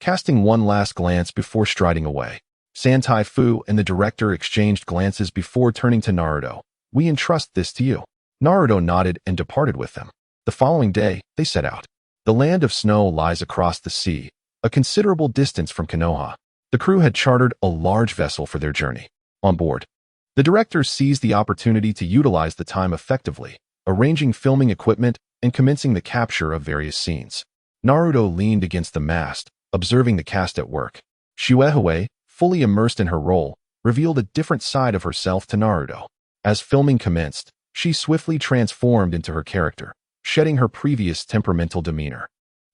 casting one last glance before striding away. Sentai Fu and the director exchanged glances before turning to Naruto. "We entrust this to you." Naruto nodded and departed with them. The following day, they set out. The land of snow lies across the sea, a considerable distance from Konoha. The crew had chartered a large vessel for their journey. On board, the director seized the opportunity to utilize the time effectively, arranging filming equipment and commencing the capture of various scenes. Naruto leaned against the mast, observing the cast at work. Shuehue, fully immersed in her role, revealed a different side of herself to Naruto. As filming commenced, she swiftly transformed into her character, shedding her previous temperamental demeanor.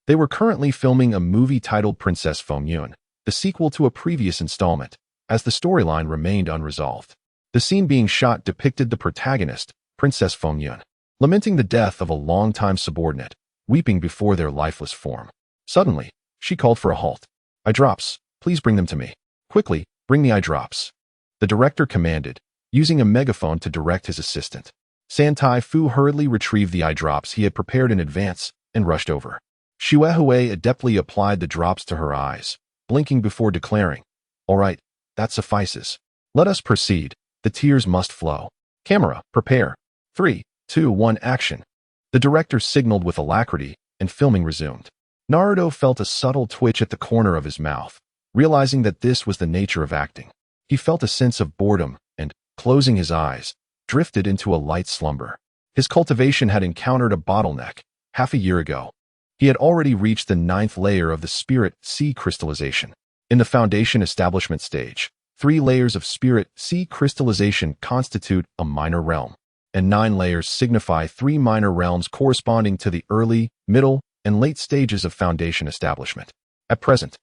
They were currently filming a movie titled Princess Feng Yun, the sequel to a previous installment, as the storyline remained unresolved. The scene being shot depicted the protagonist, Princess Feng Yun, lamenting the death of a longtime subordinate, weeping before their lifeless form. Suddenly, she called for a halt. "Eye drops, please bring them to me. Quickly, bring the eye drops," the director commanded, using a megaphone to direct his assistant. Sentai Fu hurriedly retrieved the eye drops he had prepared in advance and rushed over. Shuehue adeptly applied the drops to her eyes, blinking before declaring, "All right, that suffices. Let us proceed. The tears must flow. Camera, prepare. 3, 2, 1, action." The director signaled with alacrity, and filming resumed. Naruto felt a subtle twitch at the corner of his mouth, realizing that this was the nature of acting. He felt a sense of boredom and, closing his eyes, drifted into a light slumber. His cultivation had encountered a bottleneck. Half a year ago, he had already reached the 9th layer of the spirit sea crystallization. In the foundation establishment stage, 3 layers of spirit sea crystallization constitute a minor realm. and 9 layers signify 3 minor realms corresponding to the early, middle, and late stages of foundation establishment. At present,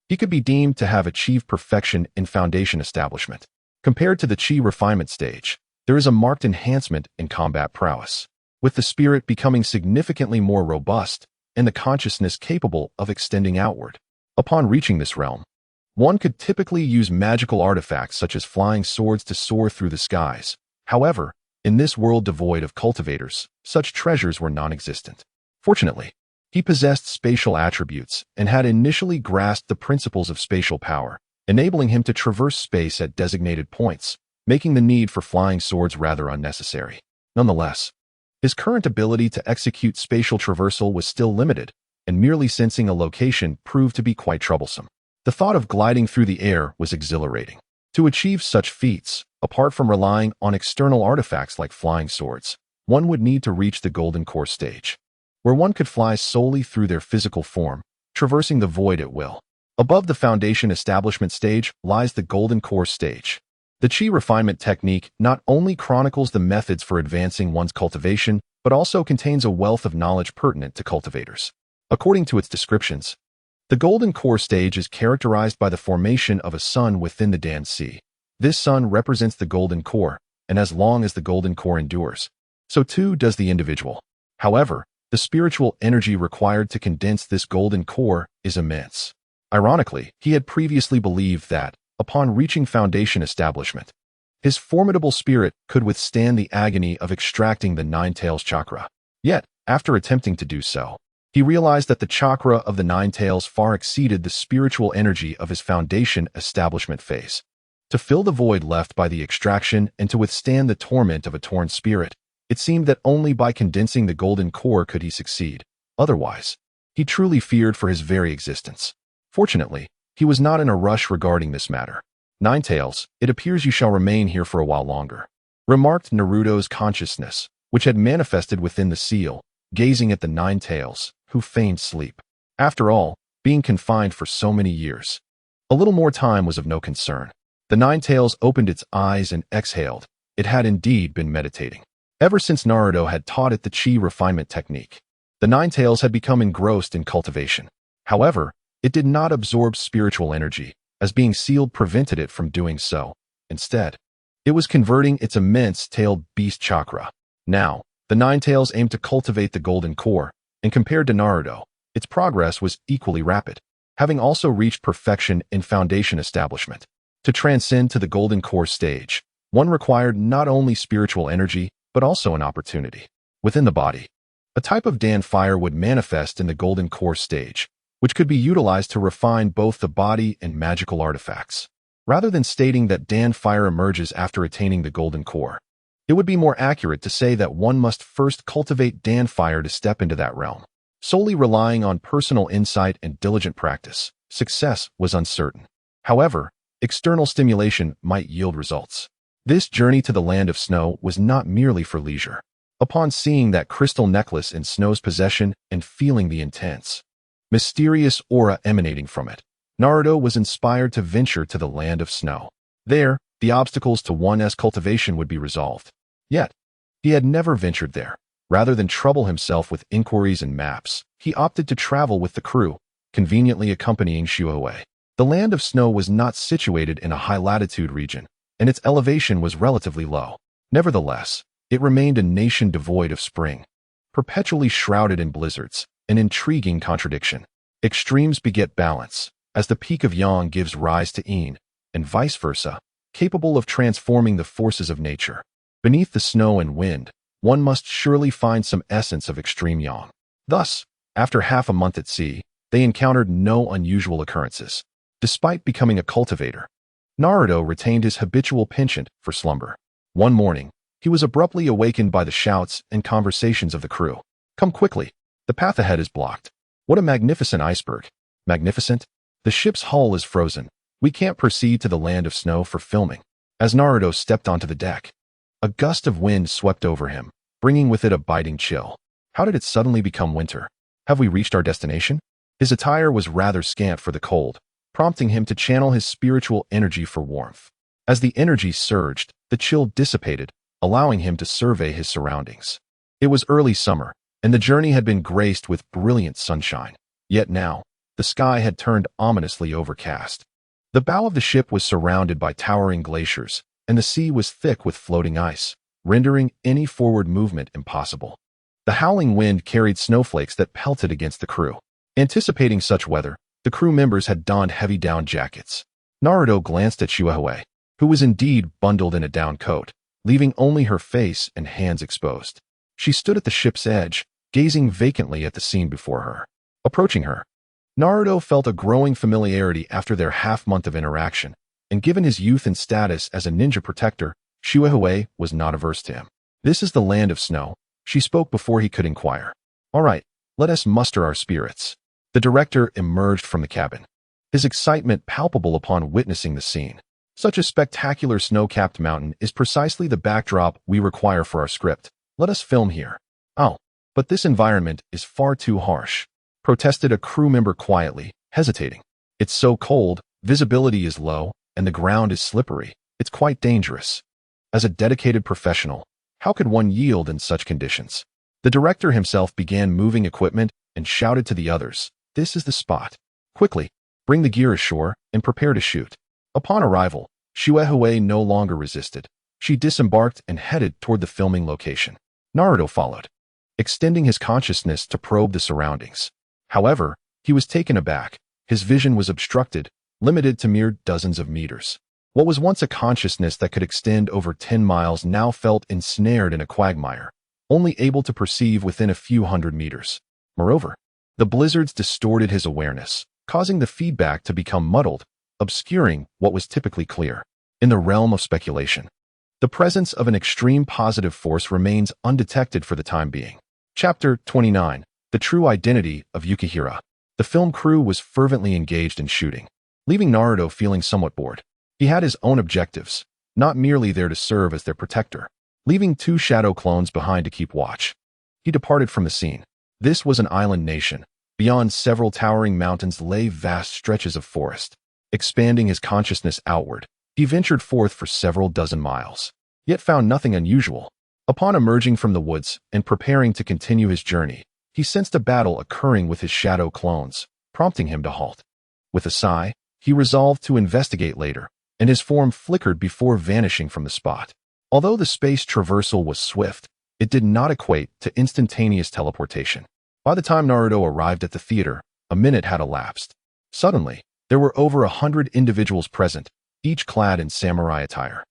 he could be deemed to have achieved perfection in foundation establishment. Compared to the chi refinement stage, there is a marked enhancement in combat prowess, with the spirit becoming significantly more robust and the consciousness capable of extending outward. Upon reaching this realm, one could typically use magical artifacts such as flying swords to soar through the skies. However, in this world devoid of cultivators, such treasures were non-existent. Fortunately, he possessed spatial attributes and had initially grasped the principles of spatial power, enabling him to traverse space at designated points, making the need for flying swords rather unnecessary. Nonetheless, his current ability to execute spatial traversal was still limited, and merely sensing a location proved to be quite troublesome. The thought of gliding through the air was exhilarating. To achieve such feats, apart from relying on external artifacts like flying swords, one would need to reach the Golden Core stage, where one could fly solely through their physical form, traversing the void at will. Above the foundation establishment stage lies the Golden Core stage. The chi refinement technique not only chronicles the methods for advancing one's cultivation, but also contains a wealth of knowledge pertinent to cultivators. According to its descriptions, the Golden Core stage is characterized by the formation of a sun within the Dan Sea. This sun represents the Golden Core, and as long as the Golden Core endures, so too does the individual. However, the spiritual energy required to condense this Golden Core is immense. Ironically, he had previously believed that, upon reaching foundation establishment, his formidable spirit could withstand the agony of extracting the Nine Tails chakra. Yet, after attempting to do so, he realized that the chakra of the Nine Tails far exceeded the spiritual energy of his foundation establishment phase. To fill the void left by the extraction and to withstand the torment of a torn spirit, it seemed that only by condensing the Golden Core could he succeed. Otherwise, he truly feared for his very existence. Fortunately, he was not in a rush regarding this matter. Nine Tails, it appears you shall remain here for a while longer, remarked Naruto's consciousness, which had manifested within the seal, gazing at the Nine Tails, who feigned sleep. After all, being confined for so many years, a little more time was of no concern. The Nine Tails opened its eyes and exhaled. It had indeed been meditating. Ever since Naruto had taught it the chi refinement technique, the Nine Tails had become engrossed in cultivation. However, it did not absorb spiritual energy, as being sealed prevented it from doing so. Instead, it was converting its immense tailed beast chakra. Now, the Nine Tails aimed to cultivate the Golden Core, and compared to Naruto, its progress was equally rapid, having also reached perfection in foundation establishment. To transcend to the Golden Core stage, one required not only spiritual energy, but also an opportunity. Within the body, a type of Dan fire would manifest in the Golden Core stage, which could be utilized to refine both the body and magical artifacts. Rather than stating that Dan fire emerges after attaining the Golden Core, it would be more accurate to say that one must first cultivate Dan fire to step into that realm. Solely relying on personal insight and diligent practice, success was uncertain. However, external stimulation might yield results. This journey to the land of snow was not merely for leisure. Upon seeing that crystal necklace in Snow's possession and feeling the intense, mysterious aura emanating from it, Naruto was inspired to venture to the land of snow. There, the obstacles to one's cultivation would be resolved. Yet, he had never ventured there. Rather than trouble himself with inquiries and maps, he opted to travel with the crew, conveniently accompanying Shuhei. The land of snow was not situated in a high-latitude region, and its elevation was relatively low. Nevertheless, it remained a nation devoid of spring, perpetually shrouded in blizzards, an intriguing contradiction. Extremes beget balance, as the peak of yang gives rise to yin, and vice versa, capable of transforming the forces of nature. Beneath the snow and wind, one must surely find some essence of extreme yang. Thus, after half a month at sea, they encountered no unusual occurrences. Despite becoming a cultivator, Naruto retained his habitual penchant for slumber. One morning, he was abruptly awakened by the shouts and conversations of the crew. "Come quickly. The path ahead is blocked. What a magnificent iceberg." "Magnificent? The ship's hull is frozen. We can't proceed to the land of snow for filming." As Naruto stepped onto the deck, a gust of wind swept over him, bringing with it a biting chill. How did it suddenly become winter? Have we reached our destination? His attire was rather scant for the cold, prompting him to channel his spiritual energy for warmth. As the energy surged, the chill dissipated, allowing him to survey his surroundings. It was early summer, and the journey had been graced with brilliant sunshine. Yet now, the sky had turned ominously overcast. The bow of the ship was surrounded by towering glaciers, and the sea was thick with floating ice, rendering any forward movement impossible. The howling wind carried snowflakes that pelted against the crew. Anticipating such weather, the crew members had donned heavy down jackets. Naruto glanced at Shueihue, who was indeed bundled in a down coat, leaving only her face and hands exposed. She stood at the ship's edge, gazing vacantly at the scene before her. Approaching her, Naruto felt a growing familiarity after their half-month of interaction, and given his youth and status as a ninja protector, Shueihue was not averse to him. "This is the land of snow," she spoke before he could inquire. "All right, let us muster our spirits." The director emerged from the cabin, his excitement palpable upon witnessing the scene. "Such a spectacular snow-capped mountain is precisely the backdrop we require for our script. Let us film here." "Oh, but this environment is far too harsh," protested a crew member quietly, hesitating. "It's so cold, visibility is low, and the ground is slippery. It's quite dangerous." As a dedicated professional, how could one yield in such conditions? The director himself began moving equipment and shouted to the others, "This is the spot. Quickly, bring the gear ashore and prepare to shoot." Upon arrival, Shueihue no longer resisted. She disembarked and headed toward the filming location. Naruto followed, extending his consciousness to probe the surroundings. However, he was taken aback. His vision was obstructed, limited to mere dozens of meters. What was once a consciousness that could extend over 10 miles now felt ensnared in a quagmire, only able to perceive within a few hundred meters. Moreover, the blizzards distorted his awareness, causing the feedback to become muddled, obscuring what was typically clear. In the realm of speculation, the presence of an extreme positive force remains undetected for the time being. Chapter 29. The True Identity of Yukihira. The film crew was fervently engaged in shooting, leaving Naruto feeling somewhat bored. He had his own objectives, not merely there to serve as their protector. Leaving 2 shadow clones behind to keep watch, he departed from the scene. This was an island nation. Beyond several towering mountains lay vast stretches of forest. Expanding his consciousness outward, he ventured forth for several dozen miles, yet found nothing unusual. Upon emerging from the woods and preparing to continue his journey, he sensed a battle occurring with his shadow clones, prompting him to halt. With a sigh, he resolved to investigate later, and his form flickered before vanishing from the spot. Although the space traversal was swift, it did not equate to instantaneous teleportation. By the time Naruto arrived at the theater, a minute had elapsed. Suddenly, there were over 100 individuals present, each clad in samurai attire,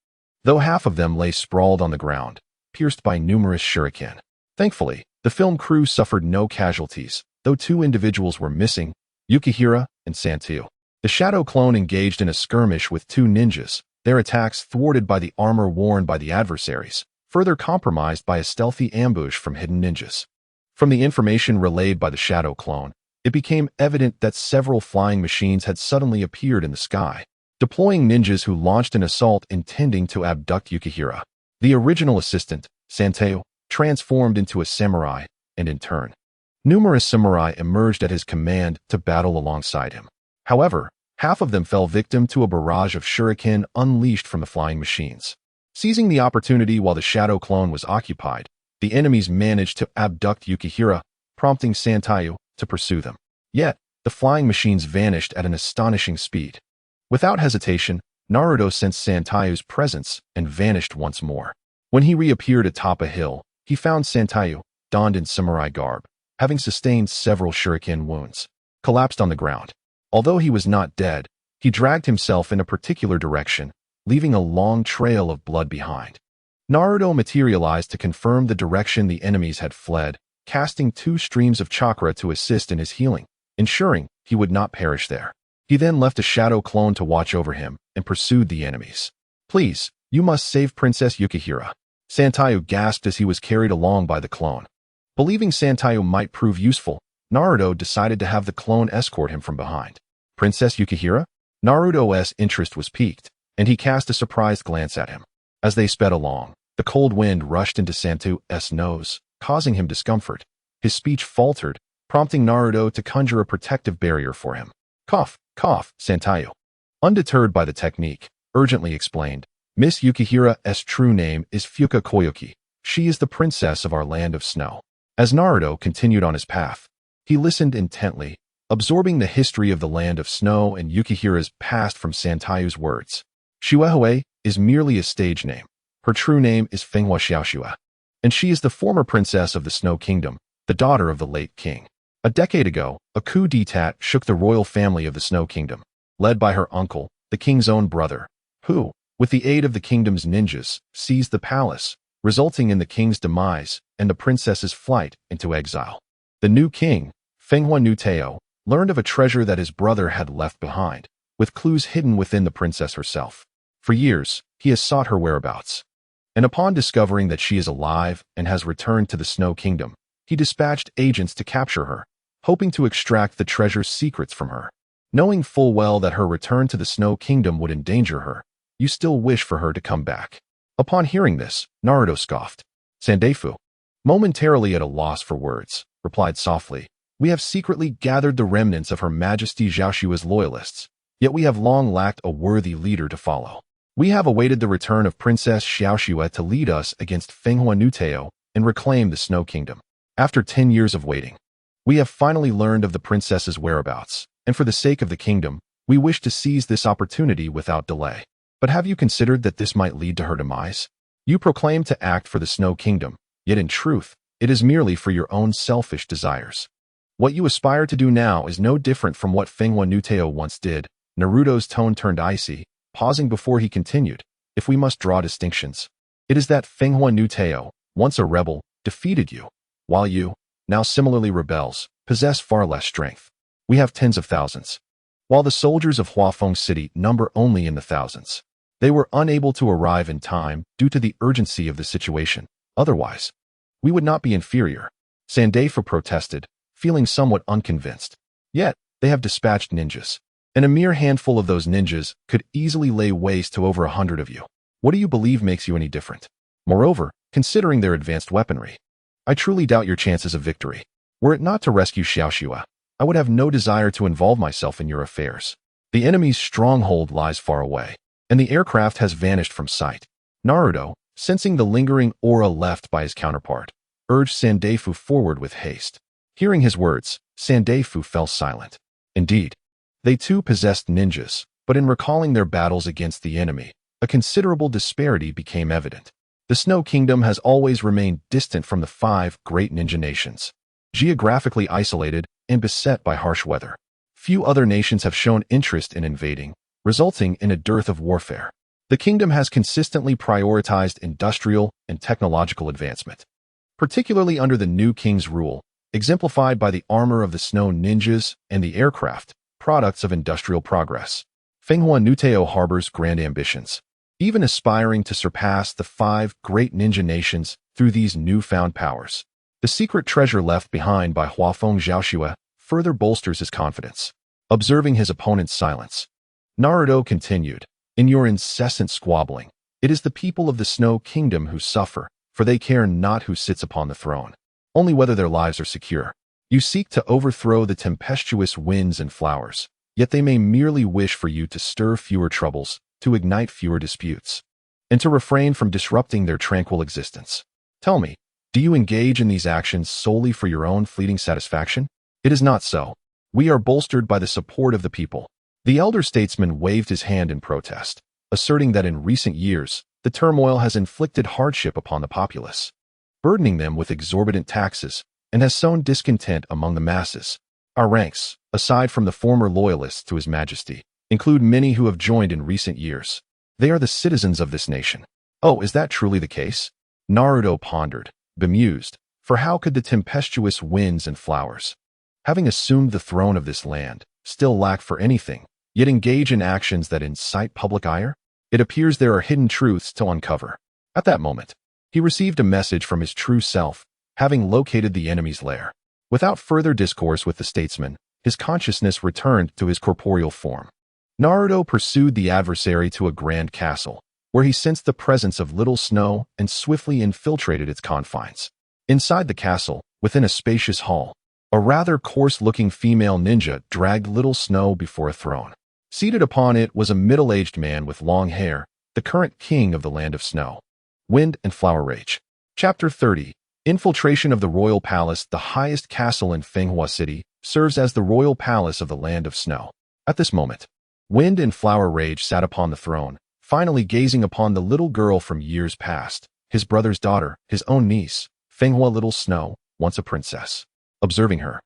though half of them lay sprawled on the ground, pierced by numerous shuriken. Thankfully, the film crew suffered no casualties, though 2 individuals were missing, Yukihira and Santiu. The shadow clone engaged in a skirmish with 2 ninjas, their attacks thwarted by the armor worn by the adversaries, further compromised by a stealthy ambush from hidden ninjas. From the information relayed by the shadow clone, it became evident that several flying machines had suddenly appeared in the sky, deploying ninjas who launched an assault intending to abduct Yukihira. The original assistant, Santeo, transformed into a samurai, and in turn, numerous samurai emerged at his command to battle alongside him. However, half of them fell victim to a barrage of shuriken unleashed from the flying machines. Seizing the opportunity while the shadow clone was occupied, the enemies managed to abduct Yukihira, prompting Santeo to pursue them. Yet, the flying machines vanished at an astonishing speed. Without hesitation, Naruto sensed Santayo's presence and vanished once more. When he reappeared atop a hill, he found Santayo, donned in samurai garb, having sustained several shuriken wounds, collapsed on the ground. Although he was not dead, he dragged himself in a particular direction, leaving a long trail of blood behind. Naruto materialized to confirm the direction the enemies had fled, casting 2 streams of chakra to assist in his healing, ensuring he would not perish there. He then left a shadow clone to watch over him and pursued the enemies. "Please, you must save Princess Yukihira," Santayo gasped as he was carried along by the clone. Believing Santayo might prove useful, Naruto decided to have the clone escort him from behind. "Princess Yukihira?" Naruto's interest was piqued, and he cast a surprised glance at him. As they sped along, the cold wind rushed into Santayo's nose, causing him discomfort. His speech faltered, prompting Naruto to conjure a protective barrier for him. "Cough, cough," Santayo, undeterred by the technique, urgently explained. Miss Yukihira's true name is Fuka Koyuki. She is the princess of our land of snow. As Naruto continued on his path, he listened intently, absorbing the history of the land of snow and Yukihira's past from Santayu's words. Shuehoe is merely a stage name. Her true name is Fenghua Xiaoxue, and she is the former princess of the Snow Kingdom, the daughter of the late king. A decade ago, a coup d'etat shook the royal family of the Snow Kingdom, led by her uncle, the king's own brother, who, with the aid of the kingdom's ninjas, seized the palace, resulting in the king's demise and the princess's flight into exile. The new king, Fenghua Nuteo, learned of a treasure that his brother had left behind, with clues hidden within the princess herself. For years, he has sought her whereabouts, and upon discovering that she is alive and has returned to the Snow Kingdom, he dispatched agents to capture her, hoping to extract the treasure's secrets from her. Knowing full well that her return to the Snow Kingdom would endanger her, you still wish for her to come back. Upon hearing this, Naruto scoffed. Sandefu, momentarily at a loss for words, replied softly, "We have secretly gathered the remnants of Her Majesty Xiaoshua's loyalists, yet we have long lacked a worthy leader to follow. We have awaited the return of Princess Xiaoxue to lead us against Fenghua Nuteo and reclaim the Snow Kingdom. After 10 years of waiting, we have finally learned of the princess's whereabouts, and for the sake of the kingdom, we wish to seize this opportunity without delay. But have you considered that this might lead to her demise? You proclaim to act for the Snow Kingdom, yet in truth, it is merely for your own selfish desires. What you aspire to do now is no different from what Fenghua Nuteo once did." Naruto's tone turned icy, pausing before he continued, "If we must draw distinctions, it is that Fenghua Nuteo, once a rebel, defeated you, while you, now similarly rebels, possess far less strength. We have tens of thousands, while the soldiers of Huafeng City number only in the thousands. They were unable to arrive in time due to the urgency of the situation. Otherwise, we would not be inferior." Sandefu protested, feeling somewhat unconvinced. "Yet, they have dispatched ninjas, and a mere handful of those ninjas could easily lay waste to over 100 of you. What do you believe makes you any different? Moreover, considering their advanced weaponry, I truly doubt your chances of victory. Were it not to rescue Xiaoxue, I would have no desire to involve myself in your affairs. The enemy's stronghold lies far away, and the aircraft has vanished from sight." Naruto, sensing the lingering aura left by his counterpart, urged Sandefu forward with haste. Hearing his words, Sandefu fell silent. Indeed, they too possessed ninjas, but in recalling their battles against the enemy, a considerable disparity became evident. The Snow Kingdom has always remained distant from the 5 great ninja nations, geographically isolated and beset by harsh weather. Few other nations have shown interest in invading, resulting in a dearth of warfare. The kingdom has consistently prioritized industrial and technological advancement, particularly under the new king's rule, exemplified by the armor of the snow ninjas and the aircraft, products of industrial progress. Fenghua Nuteo harbors grand ambitions, even aspiring to surpass the 5 great ninja nations through these newfound powers. The secret treasure left behind by Huafeng Xiaoxue further bolsters his confidence. Observing his opponent's silence, Naruto continued, "In your incessant squabbling, it is the people of the Snow Kingdom who suffer, for they care not who sits upon the throne, only whether their lives are secure. You seek to overthrow the tempestuous winds and flowers, yet they may merely wish for you to stir fewer troubles, to ignite fewer disputes, and to refrain from disrupting their tranquil existence. Tell me, do you engage in these actions solely for your own fleeting satisfaction? It is not so. We are bolstered by the support of the people." The elder statesman waved his hand in protest, asserting that in recent years, the turmoil has inflicted hardship upon the populace, burdening them with exorbitant taxes, and has sown discontent among the masses. Our ranks, aside from the former loyalists to His Majesty, include many who have joined in recent years. They are the citizens of this nation. Oh, is that truly the case? Naruto pondered, bemused, for how could the tempestuous winds and flowers, having assumed the throne of this land, still lack for anything, yet engage in actions that incite public ire? It appears there are hidden truths to uncover. At that moment, he received a message from his true self, having located the enemy's lair. Without further discourse with the statesman, his consciousness returned to his corporeal form. Naruto pursued the adversary to a grand castle, where he sensed the presence of Little Snow and swiftly infiltrated its confines. Inside the castle, within a spacious hall, a rather coarse-looking female ninja dragged Little Snow before a throne. Seated upon it was a middle-aged man with long hair, the current king of the land of snow. Wind and Flower Rage. Chapter 30. Infiltration of the Royal Palace. The highest castle in Fenghua City serves as the royal palace of the land of snow. At this moment, Wind and Flower Rage sat upon the throne, finally gazing upon the little girl from years past, his brother's daughter, his own niece, Fenghua Little Snow, once a princess. Observing her,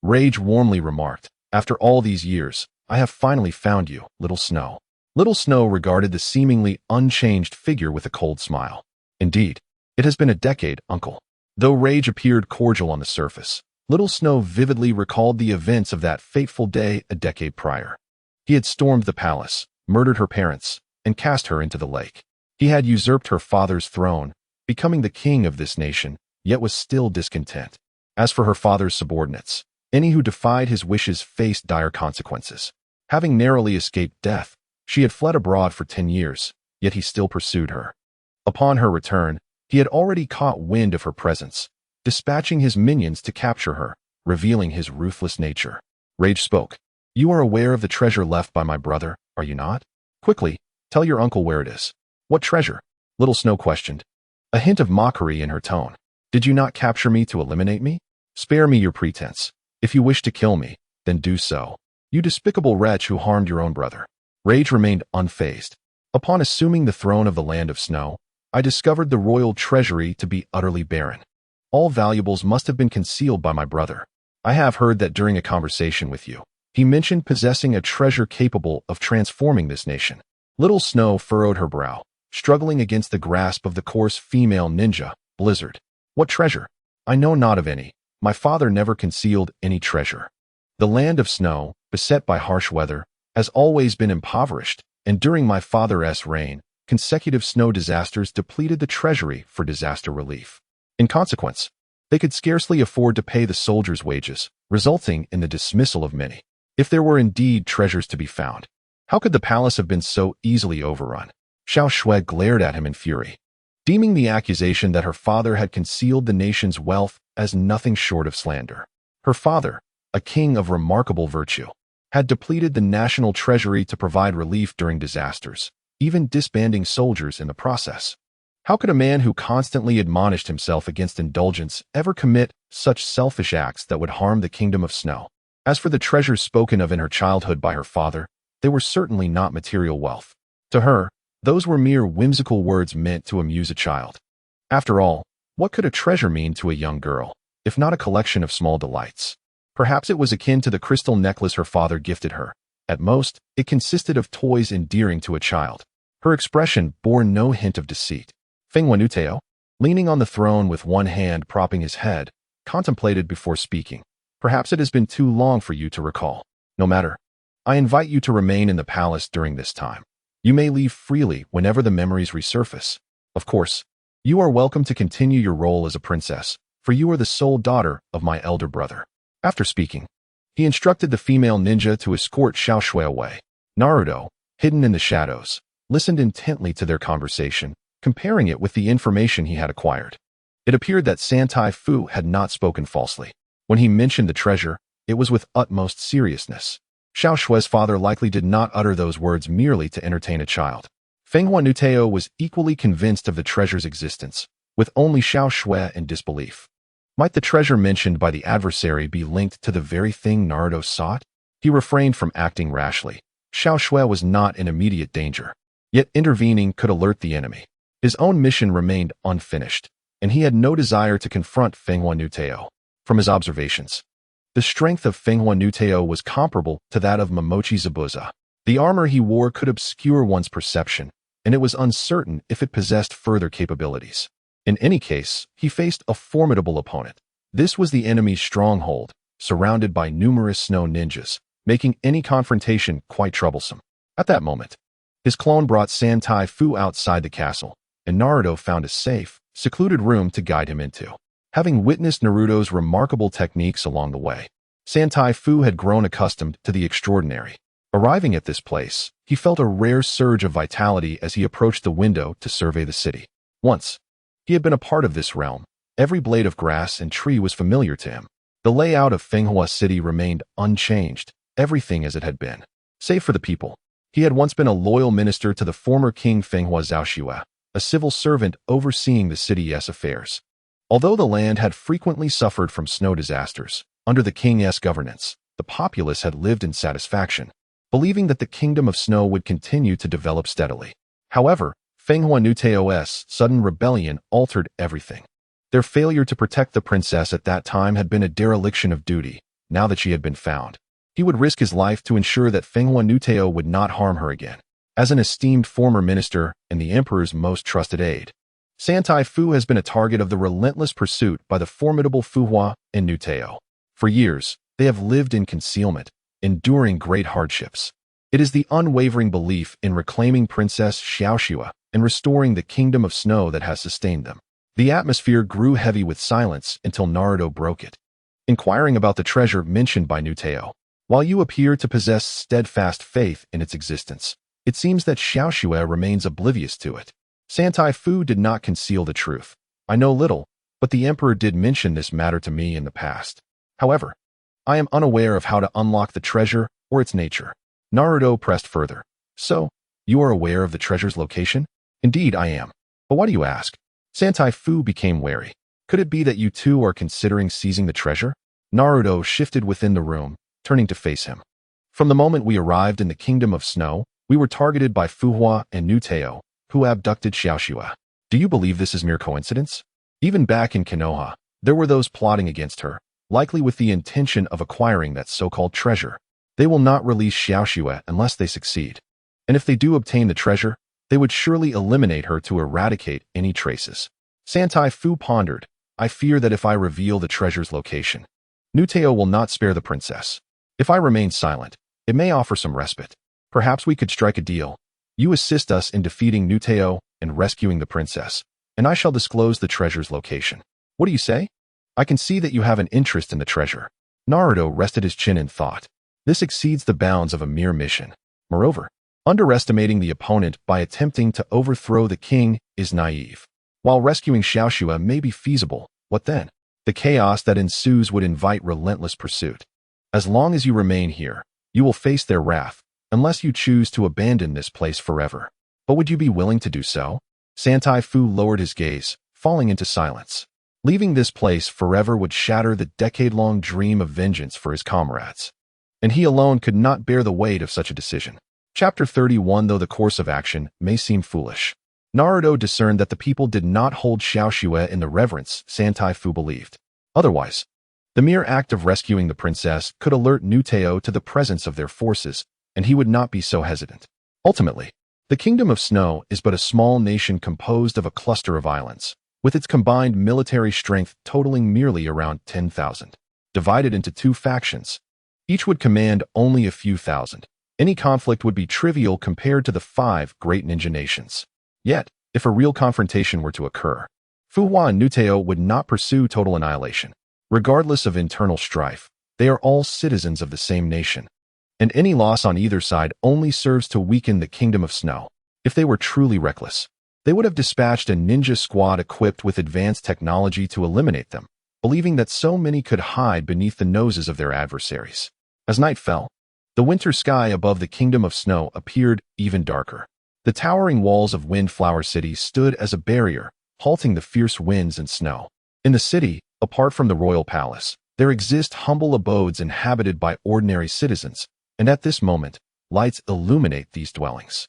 Rage warmly remarked, "After all these years, I have finally found you, Little Snow." Little Snow regarded the seemingly unchanged figure with a cold smile. "Indeed, it has been a decade, uncle." Though Rage appeared cordial on the surface, Little Snow vividly recalled the events of that fateful day a decade prior. He had stormed the palace, murdered her parents, and cast her into the lake. He had usurped her father's throne, becoming the king of this nation, yet was still discontent. As for her father's subordinates, any who defied his wishes faced dire consequences. Having narrowly escaped death, she had fled abroad for 10 years, yet he still pursued her. Upon her return, he had already caught wind of her presence, dispatching his minions to capture her, revealing his ruthless nature. Rage spoke. "You are aware of the treasure left by my brother, are you not? Quickly, tell your uncle where it is." "What treasure?" Little Snow questioned, a hint of mockery in her tone. "Did you not capture me to eliminate me? Spare me your pretense. If you wish to kill me, then do so. You despicable wretch who harmed your own brother." Rage remained unfazed. "Upon assuming the throne of the land of snow, I discovered the royal treasury to be utterly barren. All valuables must have been concealed by my brother. I have heard that during a conversation with you, he mentioned possessing a treasure capable of transforming this nation." Little Snow furrowed her brow, struggling against the grasp of the coarse female ninja, Blizzard. "What treasure? I know not of any. My father never concealed any treasure. The land of snow, beset by harsh weather, has always been impoverished, and during my father's reign, consecutive snow disasters depleted the treasury for disaster relief. In consequence, they could scarcely afford to pay the soldiers' wages, resulting in the dismissal of many. If there were indeed treasures to be found, how could the palace have been so easily overrun?" Xiao Shui glared at him in fury, deeming the accusation that her father had concealed the nation's wealth as nothing short of slander. Her father, a king of remarkable virtue, had depleted the national treasury to provide relief during disasters, even disbanding soldiers in the process. How could a man who constantly admonished himself against indulgence ever commit such selfish acts that would harm the kingdom of snow? As for the treasures spoken of in her childhood by her father, they were certainly not material wealth. To her, those were mere whimsical words meant to amuse a child. After all, what could a treasure mean to a young girl, if not a collection of small delights? Perhaps it was akin to the crystal necklace her father gifted her. At most, it consisted of toys endearing to a child. Her expression bore no hint of deceit. Fenghua Nuteo, leaning on the throne with one hand propping his head, contemplated before speaking. "Perhaps it has been too long for you to recall. No matter. I invite you to remain in the palace during this time. You may leave freely whenever the memories resurface. Of course, you are welcome to continue your role as a princess, for you are the sole daughter of my elder brother." After speaking, he instructed the female ninja to escort Xiao Shui away. Naruto, hidden in the shadows, listened intently to their conversation, comparing it with the information he had acquired. It appeared that Santai Fu had not spoken falsely. When he mentioned the treasure, it was with utmost seriousness. Xiao Shui's father likely did not utter those words merely to entertain a child. Fenghua Nuteo was equally convinced of the treasure's existence, with only Xiao Shui in disbelief. Might the treasure mentioned by the adversary be linked to the very thing Naruto sought? He refrained from acting rashly. Xiao Shui was not in immediate danger, yet intervening could alert the enemy. His own mission remained unfinished, and he had no desire to confront Fenghua Nuteo. From his observations, the strength of Fenghua Nuteo was comparable to that of Momochi Zabuza. The armor he wore could obscure one's perception, and it was uncertain if it possessed further capabilities. In any case, he faced a formidable opponent. This was the enemy's stronghold, surrounded by numerous snow ninjas, making any confrontation quite troublesome. At that moment, his clone brought Santai Fu outside the castle, and Naruto found a safe, secluded room to guide him into. Having witnessed Naruto's remarkable techniques along the way, Santai Fu had grown accustomed to the extraordinary. Arriving at this place, he felt a rare surge of vitality as he approached the window to survey the city. Once, he had been a part of this realm. Every blade of grass and tree was familiar to him. The layout of Fenghua City remained unchanged, everything as it had been. Save for the people, He had once been a loyal minister to the former king Fenghua Zhaoxue, a civil servant overseeing the city's affairs. Although the land had frequently suffered from snow disasters, under the king's governance, the populace had lived in satisfaction, believing that the kingdom of snow would continue to develop steadily. However, Fenghua Nuteo's sudden rebellion altered everything. Their failure to protect the princess at that time had been a dereliction of duty. Now that she had been found, he would risk his life to ensure that Fenghua Nuteo would not harm her again. As an esteemed former minister and the emperor's most trusted aide, Santai Fu has been a target of the relentless pursuit by the formidable Fuhua and Nuteo. For years, they have lived in concealment, enduring great hardships. It is the unwavering belief in reclaiming Princess Xiaoxue and restoring the kingdom of snow that has sustained them. The atmosphere grew heavy with silence until Naruto broke it, inquiring about the treasure mentioned by Nuteo. While you appear to possess steadfast faith in its existence, it seems that Xiaoxue remains oblivious to it. Santai Fu did not conceal the truth. I know little, but the emperor did mention this matter to me in the past. However, I am unaware of how to unlock the treasure or its nature. Naruto pressed further. So, you are aware of the treasure's location? Indeed, I am. But why do you ask? Santai Fu became wary. Could it be that you two are considering seizing the treasure? Naruto shifted within the room, turning to face him. From the moment we arrived in the Kingdom of Snow, we were targeted by Fuhua and Nuteo, who abducted Xiaoxue. Do you believe this is mere coincidence? Even back in Konoha, there were those plotting against her, likely with the intention of acquiring that so-called treasure. They will not release Xiaoxue unless they succeed. And if they do obtain the treasure, they would surely eliminate her to eradicate any traces. Santai Fu pondered. I fear that if I reveal the treasure's location, Nuteo will not spare the princess. If I remain silent, it may offer some respite. Perhaps we could strike a deal. You assist us in defeating Nuteo and rescuing the princess, and I shall disclose the treasure's location. What do you say? I can see that you have an interest in the treasure. Naruto rested his chin in thought. This exceeds the bounds of a mere mission. Moreover, underestimating the opponent by attempting to overthrow the king is naive. While rescuing Xiaoxue may be feasible, what then? The chaos that ensues would invite relentless pursuit. As long as you remain here, you will face their wrath, unless you choose to abandon this place forever. But would you be willing to do so? Santai Fu lowered his gaze, falling into silence. Leaving this place forever would shatter the decade-long dream of vengeance for his comrades. And he alone could not bear the weight of such a decision. Chapter 31. Though the course of action may seem foolish, Naruto discerned that the people did not hold Xiaoxue in the reverence Santai Fu believed. Otherwise, the mere act of rescuing the princess could alert Nuteo to the presence of their forces, and he would not be so hesitant. Ultimately, the Kingdom of Snow is but a small nation composed of a cluster of islands, with its combined military strength totaling merely around 10,000. Divided into two factions, each would command only a few thousand. Any conflict would be trivial compared to the 5 great ninja nations. Yet, if a real confrontation were to occur, Fuhua and Nuteo would not pursue total annihilation. Regardless of internal strife, they are all citizens of the same nation, and any loss on either side only serves to weaken the Kingdom of Snow. If they were truly reckless, they would have dispatched a ninja squad equipped with advanced technology to eliminate them, believing that so many could hide beneath the noses of their adversaries. As night fell, the winter sky above the Kingdom of Snow appeared even darker. The towering walls of Windflower City stood as a barrier, halting the fierce winds and snow. In the city, apart from the royal palace, there exist humble abodes inhabited by ordinary citizens, and at this moment, lights illuminate these dwellings.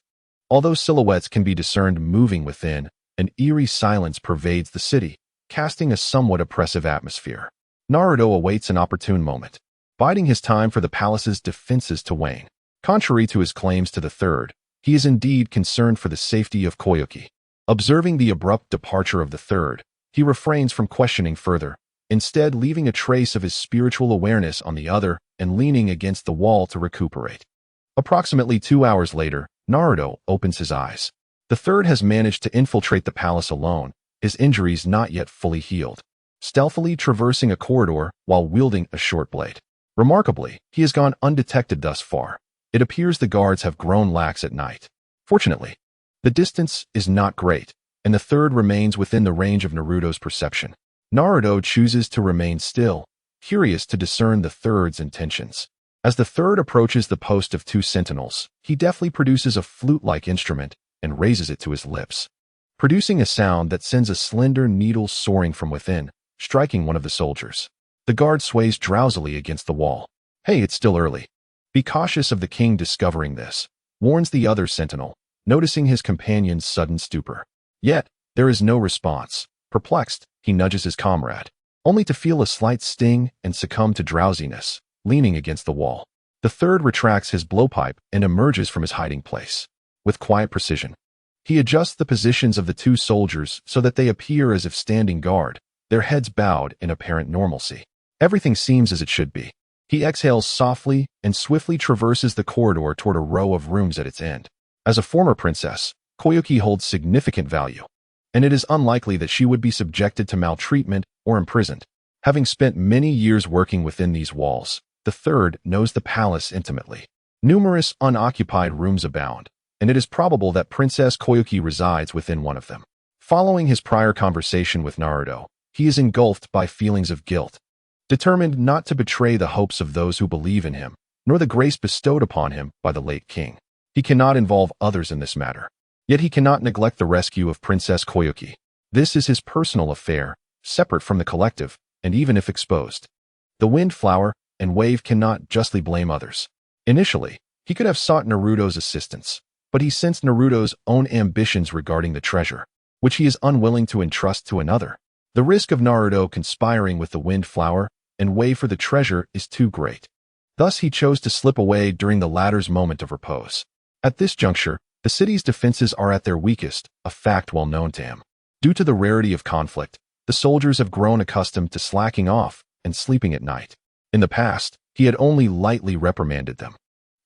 Although silhouettes can be discerned moving within, an eerie silence pervades the city, casting a somewhat oppressive atmosphere. Naruto awaits an opportune moment, biding his time for the palace's defenses to wane. Contrary to his claims to the third, he is indeed concerned for the safety of Koyuki. Observing the abrupt departure of the third, he refrains from questioning further, instead leaving a trace of his spiritual awareness on the other and leaning against the wall to recuperate. Approximately 2 hours later, Naruto opens his eyes. The third has managed to infiltrate the palace alone, his injuries not yet fully healed, stealthily traversing a corridor while wielding a short blade. Remarkably, he has gone undetected thus far. It appears the guards have grown lax at night. Fortunately, the distance is not great, and the third remains within the range of Naruto's perception. Naruto chooses to remain still, curious to discern the third's intentions. As the third approaches the post of two sentinels, he deftly produces a flute-like instrument and raises it to his lips, producing a sound that sends a slender needle soaring from within, striking one of the soldiers. The guard sways drowsily against the wall. Hey, it's still early. Be cautious of the king discovering this, warns the other sentinel, noticing his companion's sudden stupor. Yet, there is no response. Perplexed, he nudges his comrade, only to feel a slight sting and succumb to drowsiness, leaning against the wall. The third retracts his blowpipe and emerges from his hiding place. With quiet precision, he adjusts the positions of the two soldiers so that they appear as if standing guard, their heads bowed in apparent normalcy. Everything seems as it should be. He exhales softly and swiftly traverses the corridor toward a row of rooms at its end. As a former princess, Koyuki holds significant value, and it is unlikely that she would be subjected to maltreatment or imprisoned. Having spent many years working within these walls, the third knows the palace intimately. Numerous unoccupied rooms abound, and it is probable that Princess Koyuki resides within one of them. Following his prior conversation with Naruto, he is engulfed by feelings of guilt. Determined not to betray the hopes of those who believe in him, nor the grace bestowed upon him by the late king. He cannot involve others in this matter. Yet he cannot neglect the rescue of Princess Koyuki. This is his personal affair, separate from the collective, and even if exposed, the wind, flower, and wave cannot justly blame others. Initially, he could have sought Naruto's assistance, but he sensed Naruto's own ambitions regarding the treasure, which he is unwilling to entrust to another. The risk of Naruto conspiring with the wind, flower, and wave for the treasure is too great. Thus he chose to slip away during the latter's moment of repose. At this juncture, the city's defenses are at their weakest, a fact well known to him. Due to the rarity of conflict, the soldiers have grown accustomed to slacking off and sleeping at night. In the past, he had only lightly reprimanded them,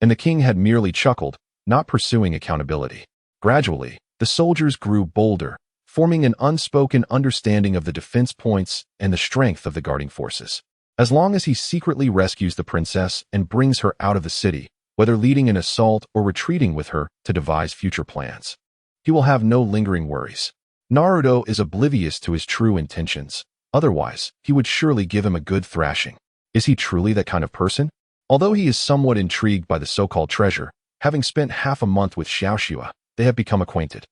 and the king had merely chuckled, not pursuing accountability. Gradually, the soldiers grew bolder, forming an unspoken understanding of the defense points and the strength of the guarding forces. As long as he secretly rescues the princess and brings her out of the city, whether leading an assault or retreating with her to devise future plans, he will have no lingering worries. Naruto is oblivious to his true intentions. Otherwise, he would surely give him a good thrashing. Is he truly that kind of person? Although he is somewhat intrigued by the so-called treasure, having spent half a month with Xiaoxua, they have become acquainted.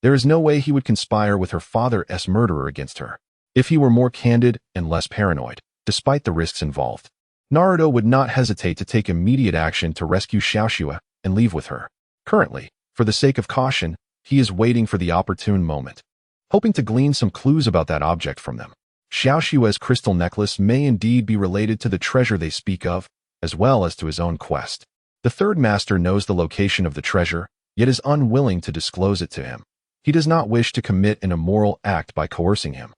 There is no way he would conspire with her father's murderer against her. If he were more candid and less paranoid, despite the risks involved, Naruto would not hesitate to take immediate action to rescue Xiaoxua and leave with her. Currently, for the sake of caution, he is waiting for the opportune moment, hoping to glean some clues about that object from them. Xiaoxua's crystal necklace may indeed be related to the treasure they speak of, as well as to his own quest. The third master knows the location of the treasure, yet is unwilling to disclose it to him. He does not wish to commit an immoral act by coercing him,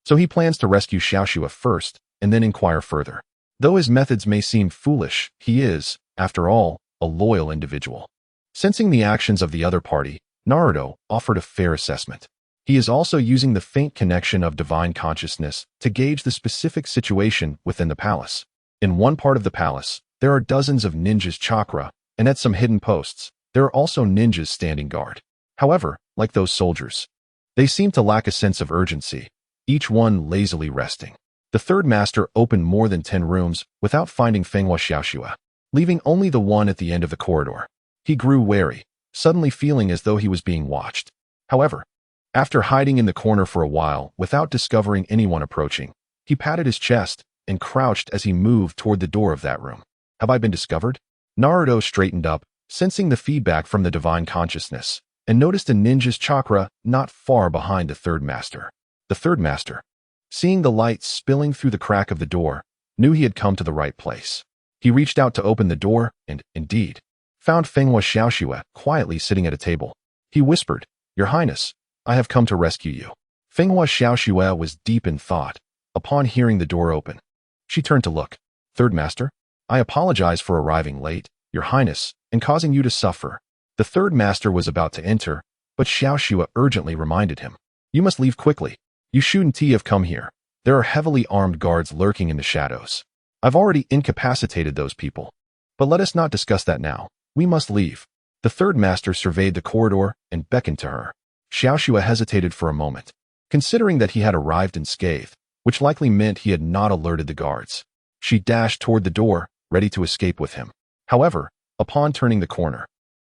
so he plans to rescue Xiaoxua first and then inquire further. Though his methods may seem foolish, he is, after all, a loyal individual. Sensing the actions of the other party, Naruto offered a fair assessment. He is also using the faint connection of divine consciousness to gauge the specific situation within the palace. In one part of the palace, there are dozens of ninjas chakra, and at some hidden posts, there are also ninjas standing guard. However, like those soldiers, they seem to lack a sense of urgency, each one lazily resting. The third master opened more than 10 rooms without finding Fenghua Xiaoxua, leaving only the one at the end of the corridor. He grew wary, suddenly feeling as though he was being watched. However, after hiding in the corner for a while without discovering anyone approaching, he patted his chest and crouched as he moved toward the door of that room. Have I been discovered? Naruto straightened up, sensing the feedback from the divine consciousness, and noticed a ninja's chakra not far behind the third master. The third master, seeing the light spilling through the crack of the door, knew he had come to the right place. He reached out to open the door and, indeed, found Fenghua Xiaoxua quietly sitting at a table. He whispered, "Your Highness, I have come to rescue you." Fenghua Xiaoxua was deep in thought. Upon hearing the door open, she turned to look. "Third master, I apologize for arriving late, Your Highness, and causing you to suffer." The third master was about to enter, but Xiaoxua urgently reminded him, "You must leave quickly. You shouldn't have come here. There are heavily armed guards lurking in the shadows. I've already incapacitated those people. But let us not discuss that now. We must leave." The third master surveyed the corridor and beckoned to her. Xiaoxua hesitated for a moment, considering that he had arrived unscathed, which likely meant he had not alerted the guards. She dashed toward the door, ready to escape with him. However, upon turning the corner,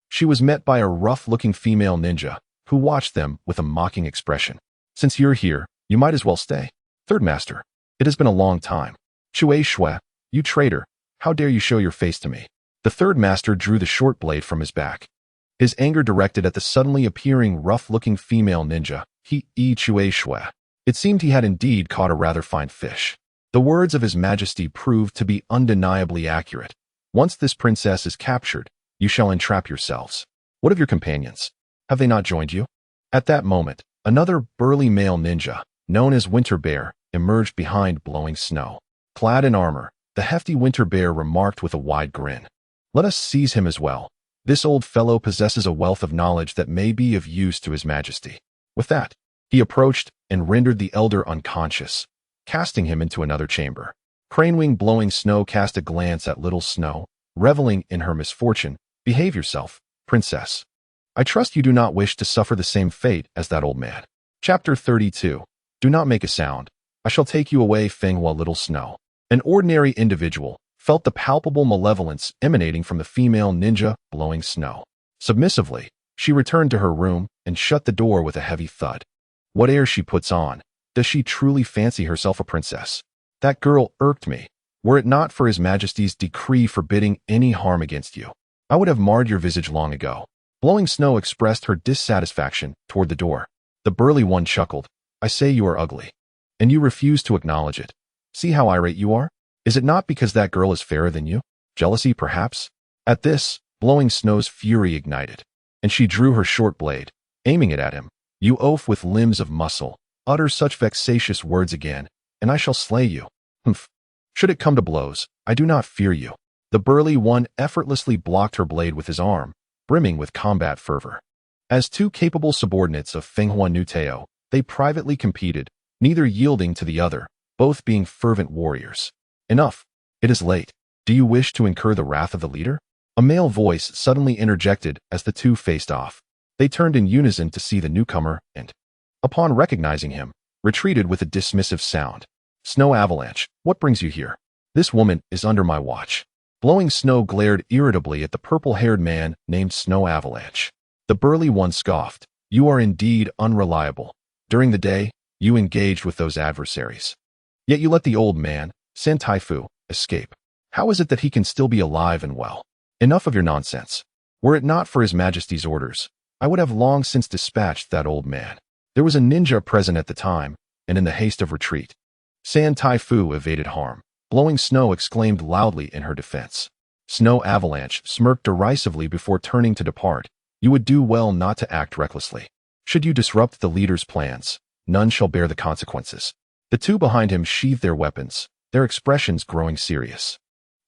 she was met by a rough-looking female ninja who watched them with a mocking expression. Since you're here, you might as well stay. Third master, it has been a long time. Chui Shui, you traitor, how dare you show your face to me? The third master drew the short blade from his back. His anger directed at the suddenly appearing rough-looking female ninja, Chui Shui. It seemed he had indeed caught a rather fine fish. The words of His Majesty proved to be undeniably accurate. Once this princess is captured, you shall entrap yourselves. What of your companions? Have they not joined you? At that moment, another burly male ninja, known as Winter Bear, emerged behind Blowing Snow. Clad in armor, the hefty Winter Bear remarked with a wide grin. Let us seize him as well. This old fellow possesses a wealth of knowledge that may be of use to His Majesty. With that, he approached and rendered the elder unconscious, casting him into another chamber. Cranewing Blowing Snow cast a glance at Little Snow, reveling in her misfortune. Behave yourself, princess. I trust you do not wish to suffer the same fate as that old man. Chapter 32. Do not make a sound. I shall take you away, Fenghua Little Snow. An ordinary individual felt the palpable malevolence emanating from the female ninja Blowing Snow. Submissively, she returned to her room and shut the door with a heavy thud. What air she puts on. Does she truly fancy herself a princess? That girl irked me. Were it not for His Majesty's decree forbidding any harm against you, I would have marred your visage long ago. Blowing Snow expressed her dissatisfaction toward the door. The burly one chuckled. I say you are ugly, and you refuse to acknowledge it. See how irate you are? Is it not because that girl is fairer than you? Jealousy, perhaps? At this, Blowing Snow's fury ignited, and she drew her short blade, aiming it at him. You oaf with limbs of muscle, utter such vexatious words again, and I shall slay you. Humph. Should it come to blows, I do not fear you. The burly one effortlessly blocked her blade with his arm, brimming with combat fervor. As two capable subordinates of Fenghua Nuteo, they privately competed, neither yielding to the other, both being fervent warriors. Enough. It is late. Do you wish to incur the wrath of the leader? A male voice suddenly interjected as the two faced off. They turned in unison to see the newcomer and, upon recognizing him, retreated with a dismissive sound. Snow Avalanche, what brings you here? This woman is under my watch. Blowing Snow glared irritably at the purple-haired man named Snow Avalanche. The burly one scoffed. You are indeed unreliable. During the day, you engaged with those adversaries. Yet you let the old man, San Taifu, escape. How is it that he can still be alive and well? Enough of your nonsense. Were it not for His Majesty's orders, I would have long since dispatched that old man. There was a ninja present at the time, and in the haste of retreat, San Taifu evaded harm. Blowing Snow exclaimed loudly in her defense. Snow Avalanche smirked derisively before turning to depart. You would do well not to act recklessly. Should you disrupt the leader's plans, none shall bear the consequences. The two behind him sheathed their weapons, their expressions growing serious.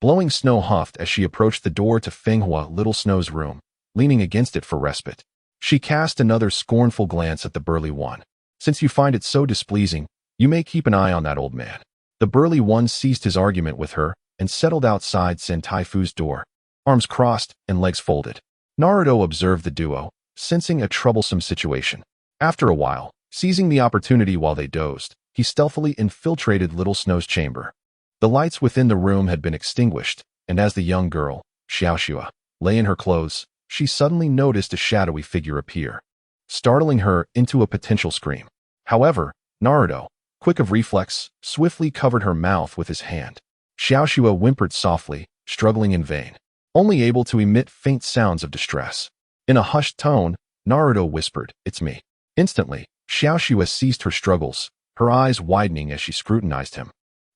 Blowing Snow huffed as she approached the door to Fenghua Little Snow's room, leaning against it for respite. She cast another scornful glance at the burly one. Since you find it so displeasing, you may keep an eye on that old man. The burly one ceased his argument with her and settled outside San Taifu's door, arms crossed and legs folded. Naruto observed the duo, sensing a troublesome situation. After a while, seizing the opportunity while they dozed, he stealthily infiltrated Little Snow's chamber. The lights within the room had been extinguished, and as the young girl, Xiaoxua, lay in her clothes, she suddenly noticed a shadowy figure appear, startling her into a potential scream. However, Naruto, quick of reflex, swiftly covered her mouth with his hand. Xiaoxua whimpered softly, struggling in vain, only able to emit faint sounds of distress. In a hushed tone, Naruto whispered, "It's me." Instantly, Xiaoxua ceased her struggles, her eyes widening as she scrutinized him,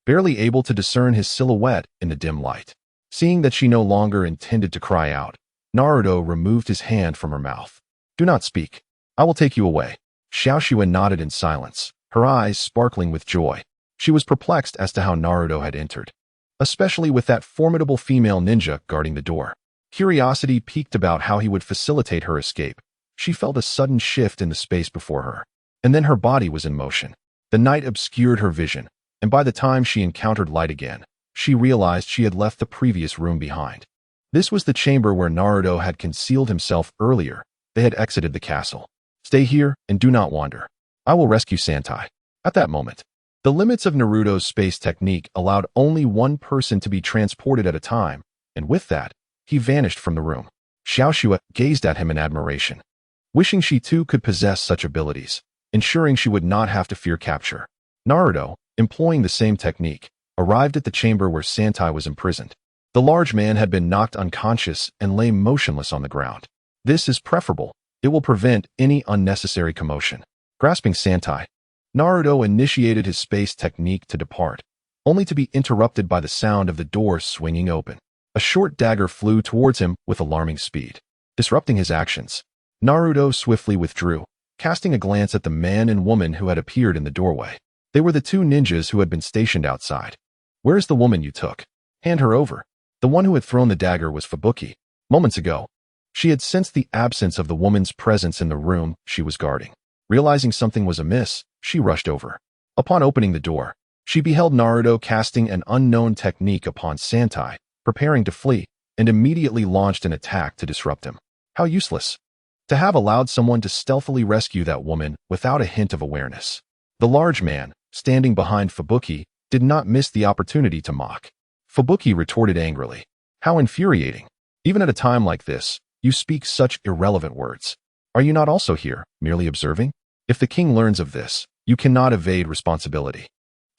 barely able to discern his silhouette in the dim light. Seeing that she no longer intended to cry out, Naruto removed his hand from her mouth. "Do not speak. I will take you away." Xiaoxua nodded in silence, her eyes sparkling with joy. She was perplexed as to how Naruto had entered, especially with that formidable female ninja guarding the door. Curiosity piqued about how he would facilitate her escape. She felt a sudden shift in the space before her, and then her body was in motion. The night obscured her vision, and by the time she encountered light again, she realized she had left the previous room behind. This was the chamber where Naruto had concealed himself earlier. They had exited the castle. "Stay here and do not wander. I will rescue Santai." At that moment, the limits of Naruto's space technique allowed only one person to be transported at a time, and with that, he vanished from the room. Xiaoxue gazed at him in admiration, wishing she too could possess such abilities, ensuring she would not have to fear capture. Naruto, employing the same technique, arrived at the chamber where Santai was imprisoned. The large man had been knocked unconscious and lay motionless on the ground. This is preferable. It will prevent any unnecessary commotion. Grasping Santai, Naruto initiated his space technique to depart, only to be interrupted by the sound of the door swinging open. A short dagger flew towards him with alarming speed. Disrupting his actions, Naruto swiftly withdrew, casting a glance at the man and woman who had appeared in the doorway. They were the two ninjas who had been stationed outside. "Where is the woman you took? Hand her over." The one who had thrown the dagger was Fubuki. Moments ago, she had sensed the absence of the woman's presence in the room she was guarding. Realizing something was amiss, she rushed over. Upon opening the door, she beheld Naruto casting an unknown technique upon Santai, preparing to flee, and immediately launched an attack to disrupt him. How useless! To have allowed someone to stealthily rescue that woman without a hint of awareness. The large man, standing behind Fubuki, did not miss the opportunity to mock. Fubuki retorted angrily. "How infuriating! Even at a time like this, you speak such irrelevant words. Are you not also here, merely observing? If the king learns of this, you cannot evade responsibility.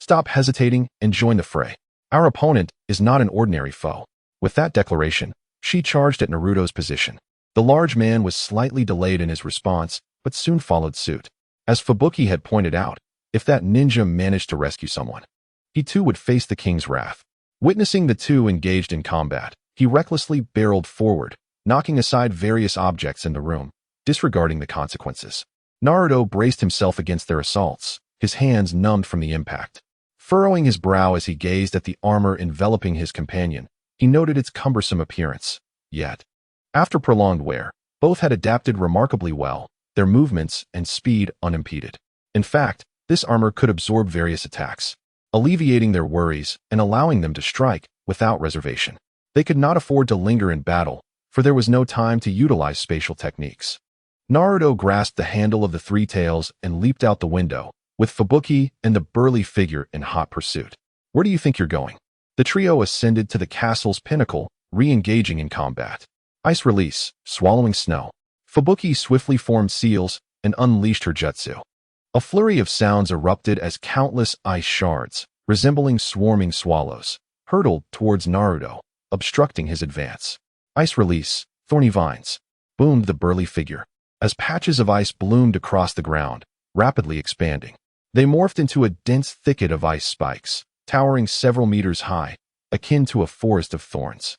Stop hesitating and join the fray. Our opponent is not an ordinary foe." With that declaration, she charged at Naruto's position. The large man was slightly delayed in his response, but soon followed suit. As Fubuki had pointed out, if that ninja managed to rescue someone, he too would face the king's wrath. Witnessing the two engaged in combat, he recklessly barreled forward, knocking aside various objects in the room, disregarding the consequences. Naruto braced himself against their assaults, his hands numbed from the impact. Furrowing his brow as he gazed at the armor enveloping his companion, he noted its cumbersome appearance. Yet, after prolonged wear, both had adapted remarkably well, their movements and speed unimpeded. In fact, this armor could absorb various attacks, alleviating their worries and allowing them to strike without reservation. They could not afford to linger in battle, for there was no time to utilize spatial techniques. Naruto grasped the handle of the three tails and leaped out the window, with Fubuki and the burly figure in hot pursuit. "Where do you think you're going?" The trio ascended to the castle's pinnacle, re-engaging in combat. Ice release, swallowing snow. Fubuki swiftly formed seals and unleashed her jutsu. A flurry of sounds erupted as countless ice shards, resembling swarming swallows, hurtled towards Naruto, obstructing his advance. "Ice release, thorny vines," boomed the burly figure, as patches of ice bloomed across the ground, rapidly expanding. They morphed into a dense thicket of ice spikes, towering several meters high, akin to a forest of thorns.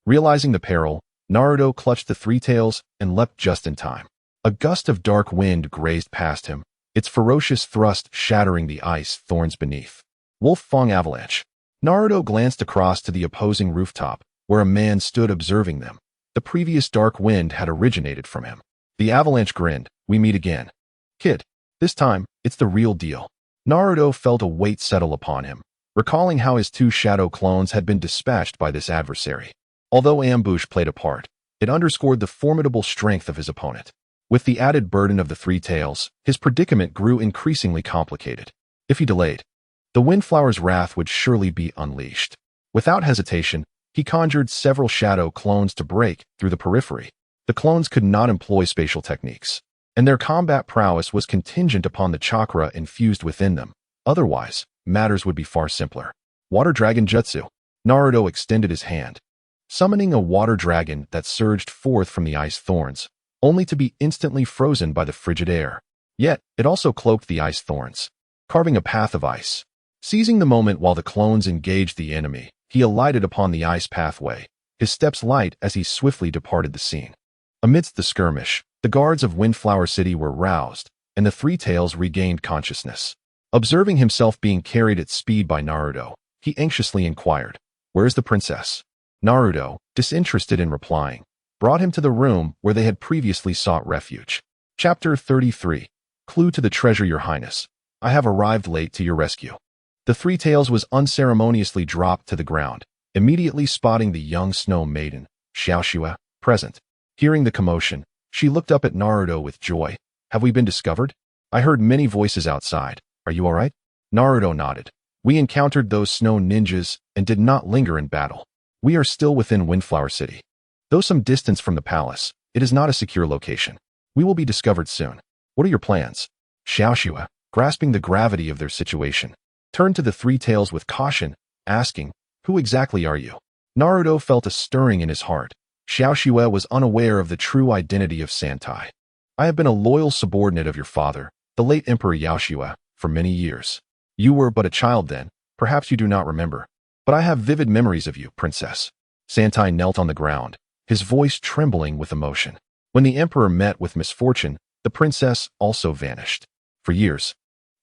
Realizing the peril, Naruto clutched the three tails and leapt just in time. A gust of dark wind grazed past him, its ferocious thrust shattering the ice thorns beneath. Wolf Fang avalanche. Naruto glanced across to the opposing rooftop, where a man stood observing them. The previous dark wind had originated from him. The avalanche grinned. "We meet again. Kid, this time, it's the real deal." Naruto felt a weight settle upon him, recalling how his two shadow clones had been dispatched by this adversary. Although ambush played a part, it underscored the formidable strength of his opponent. With the added burden of the three tails, his predicament grew increasingly complicated. If he delayed, the Windflower's wrath would surely be unleashed. Without hesitation, he conjured several shadow clones to break through the periphery. The clones could not employ spatial techniques, and their combat prowess was contingent upon the chakra infused within them. Otherwise, matters would be far simpler. Water Dragon Jutsu. Naruto extended his hand, summoning a water dragon that surged forth from the ice thorns, only to be instantly frozen by the frigid air. Yet, it also cloaked the ice thorns, carving a path of ice. Seizing the moment while the clones engaged the enemy, he alighted upon the ice pathway, his steps light as he swiftly departed the scene. Amidst the skirmish, the guards of Windflower City were roused, and the three tails regained consciousness. Observing himself being carried at speed by Naruto, he anxiously inquired, "Where is the princess?" Naruto, disinterested in replying, brought him to the room where they had previously sought refuge. Chapter 33. Clue to the treasure, Your Highness. I have arrived late to your rescue. The three tails was unceremoniously dropped to the ground, immediately spotting the young snow maiden, Xiaoxue, present. Hearing the commotion, she looked up at Naruto with joy. "Have we been discovered? I heard many voices outside. Are you all right?" Naruto nodded. "We encountered those snow ninjas and did not linger in battle. We are still within Windflower City." Though some distance from the palace, it is not a secure location. We will be discovered soon. What are your plans? Xiaoxue, grasping the gravity of their situation, turned to the three tails with caution, asking, "Who exactly are you?" Naruto felt a stirring in his heart. Xiaoxue was unaware of the true identity of Santai. "I have been a loyal subordinate of your father, the late Emperor Yaoxue, for many years. You were but a child then, perhaps you do not remember. But I have vivid memories of you, princess." Santai knelt on the ground, his voice trembling with emotion. When the emperor met with misfortune, the princess also vanished. "For years,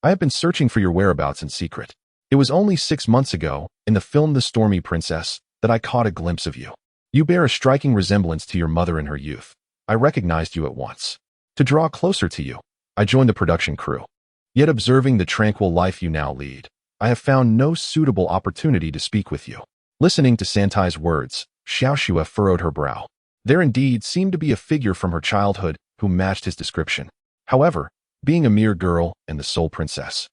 I have been searching for your whereabouts in secret. It was only 6 months ago, in the film The Stormy Princess, that I caught a glimpse of you. You bear a striking resemblance to your mother in her youth. I recognized you at once. To draw closer to you, I joined the production crew. Yet observing the tranquil life you now lead, I have found no suitable opportunity to speak with you." Listening to Santai's words, Xiaoxue furrowed her brow. There indeed seemed to be a figure from her childhood who matched his description. However, being a mere girl and the sole princess,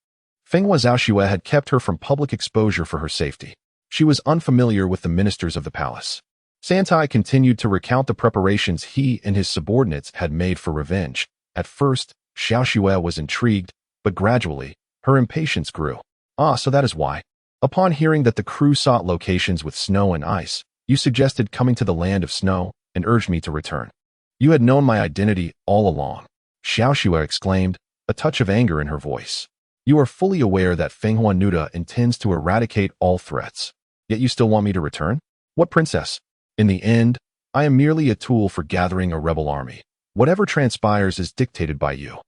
Fenghua Xiaoxue had kept her from public exposure for her safety. She was unfamiliar with the ministers of the palace. Santai continued to recount the preparations he and his subordinates had made for revenge. At first, Xiaoxue was intrigued, but gradually, her impatience grew. "Ah, so that is why. Upon hearing that the crew sought locations with snow and ice, you suggested coming to the land of snow and urged me to return. You had known my identity all along," Xiaoxue exclaimed, a touch of anger in her voice. "You are fully aware that Fenghua Nuda intends to eradicate all threats, yet you still want me to return? What princess? In the end, I am merely a tool for gathering a rebel army. Whatever transpires is dictated by you.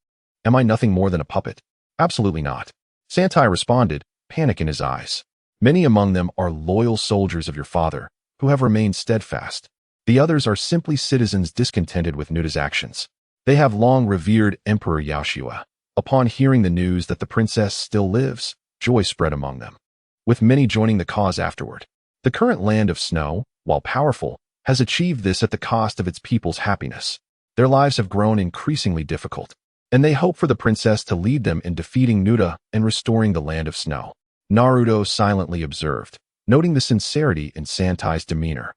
Am I nothing more than a puppet?" "Absolutely not," Santai responded, panic in his eyes. "Many among them are loyal soldiers of your father, who have remained steadfast. The others are simply citizens discontented with Nuda's actions. They have long revered Emperor Yaoxue. Upon hearing the news that the princess still lives, joy spread among them, with many joining the cause afterward. The current land of snow, while powerful, has achieved this at the cost of its people's happiness. Their lives have grown increasingly difficult, and they hope for the princess to lead them in defeating Nuda and restoring the land of snow." Naruto silently observed, noting the sincerity in Santai's demeanor.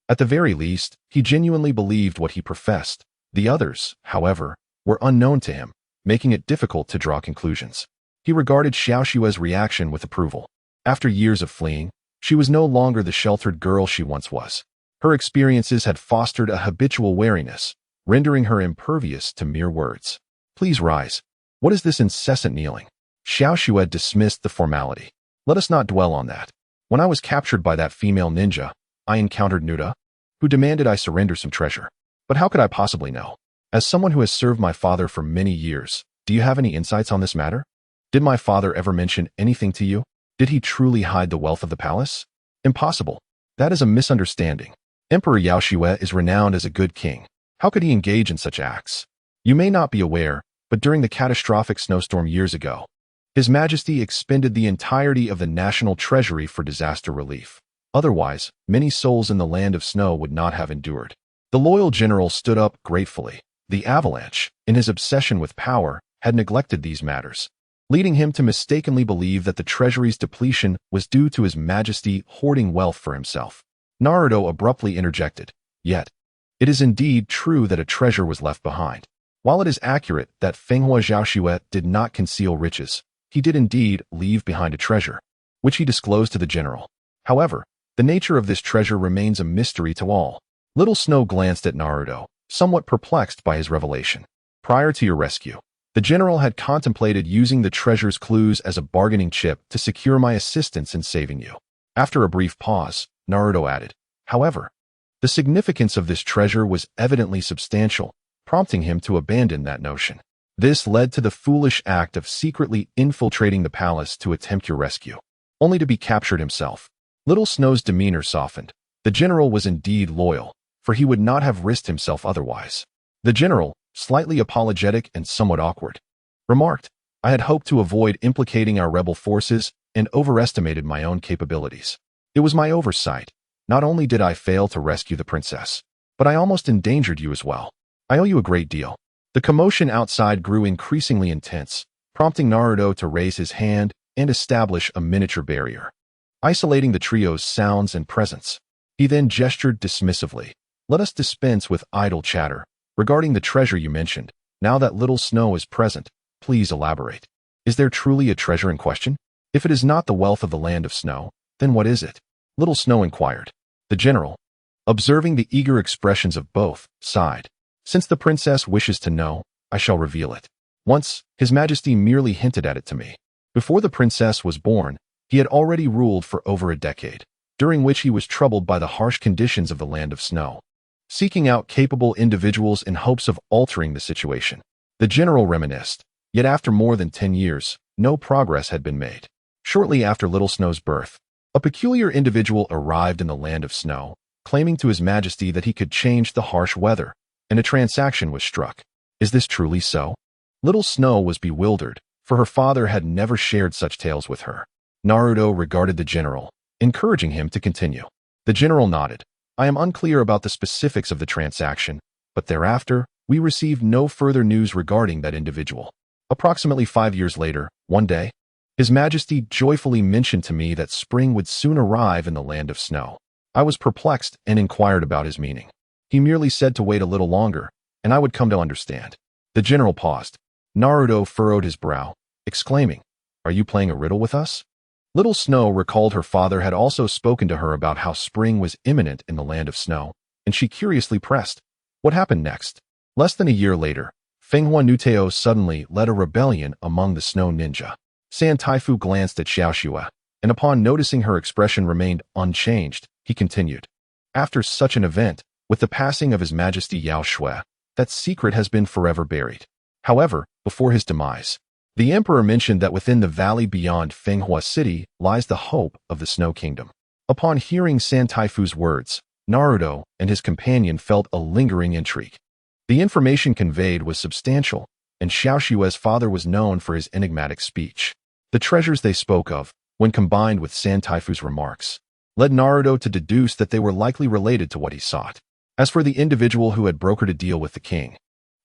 At the very least, he genuinely believed what he professed. The others, however, were unknown to him, making it difficult to draw conclusions. He regarded Xiaoxue's reaction with approval. After years of fleeing, she was no longer the sheltered girl she once was. Her experiences had fostered a habitual wariness, rendering her impervious to mere words. "Please rise. What is this incessant kneeling?" Xiaoxue dismissed the formality. "Let us not dwell on that. When I was captured by that female ninja, I encountered Nuda, who demanded I surrender some treasure. But how could I possibly know? As someone who has served my father for many years, do you have any insights on this matter? Did my father ever mention anything to you? Did he truly hide the wealth of the palace? Impossible. That is a misunderstanding. Emperor Yaoxue is renowned as a good king. How could he engage in such acts? You may not be aware, but during the catastrophic snowstorm years ago, His Majesty expended the entirety of the national treasury for disaster relief. Otherwise, many souls in the land of snow would not have endured." The loyal general stood up gratefully. The avalanche, in his obsession with power, had neglected these matters, leading him to mistakenly believe that the treasury's depletion was due to His Majesty hoarding wealth for himself. Naruto abruptly interjected, "Yet, it is indeed true that a treasure was left behind. While it is accurate that Fenghua Xiaoxue did not conceal riches, he did indeed leave behind a treasure, which he disclosed to the general. However, the nature of this treasure remains a mystery to all." Little Snow glanced at Naruto, somewhat perplexed by his revelation. "Prior to your rescue, the general had contemplated using the treasure's clues as a bargaining chip to secure my assistance in saving you." After a brief pause, Naruto added, "However, the significance of this treasure was evidently substantial, prompting him to abandon that notion. This led to the foolish act of secretly infiltrating the palace to attempt your rescue, only to be captured himself." Little Snow's demeanor softened. The general was indeed loyal, for he would not have risked himself otherwise. The general, slightly apologetic and somewhat awkward, remarked, "I had hoped to avoid implicating our rebel forces and overestimated my own capabilities. It was my oversight. Not only did I fail to rescue the princess, but I almost endangered you as well. I owe you a great deal." The commotion outside grew increasingly intense, prompting Naruto to raise his hand and establish a miniature barrier, isolating the trio's sounds and presence. He then gestured dismissively, Let us dispense with idle chatter. Regarding the treasure you mentioned, now that little Snow is present, please elaborate. Is there truly a treasure in question? If it is not the wealth of the land of snow, then what is it? Little Snow inquired. The general, observing the eager expressions of both, sighed. Since the princess wishes to know, I shall reveal it. Once, His Majesty merely hinted at it to me. Before the princess was born, he had already ruled for over a decade, during which he was troubled by the harsh conditions of the land of snow, seeking out capable individuals in hopes of altering the situation. The general reminisced, yet after more than 10 years, no progress had been made. Shortly after Little Snow's birth, a peculiar individual arrived in the land of snow, claiming to His Majesty that he could change the harsh weather, and a transaction was struck. Is this truly so? Little Snow was bewildered, for her father had never shared such tales with her. Naruto regarded the general, encouraging him to continue. The general nodded. I am unclear about the specifics of the transaction, but thereafter, we received no further news regarding that individual. Approximately 5 years later, one day, His Majesty joyfully mentioned to me that spring would soon arrive in the land of snow. I was perplexed and inquired about his meaning. He merely said to wait a little longer, and I would come to understand. The general paused. Naruto furrowed his brow, exclaiming, Are you playing a riddle with us? Little Snow recalled her father had also spoken to her about how spring was imminent in the land of snow, and she curiously pressed, What happened next? Less than a year later, Fenghua Nuteo suddenly led a rebellion among the snow ninja. San Taifu glanced at Xiaoxue, and upon noticing her expression remained unchanged, he continued. After such an event, with the passing of His Majesty Yao Shui, that secret has been forever buried. However, before his demise, the emperor mentioned that within the valley beyond Fenghua City lies the hope of the Snow Kingdom. Upon hearing San Taifu's words, Naruto and his companion felt a lingering intrigue. The information conveyed was substantial, and Xiaoxue's father was known for his enigmatic speech. The treasures they spoke of, when combined with San Taifu's remarks, led Naruto to deduce that they were likely related to what he sought. As for the individual who had brokered a deal with the king,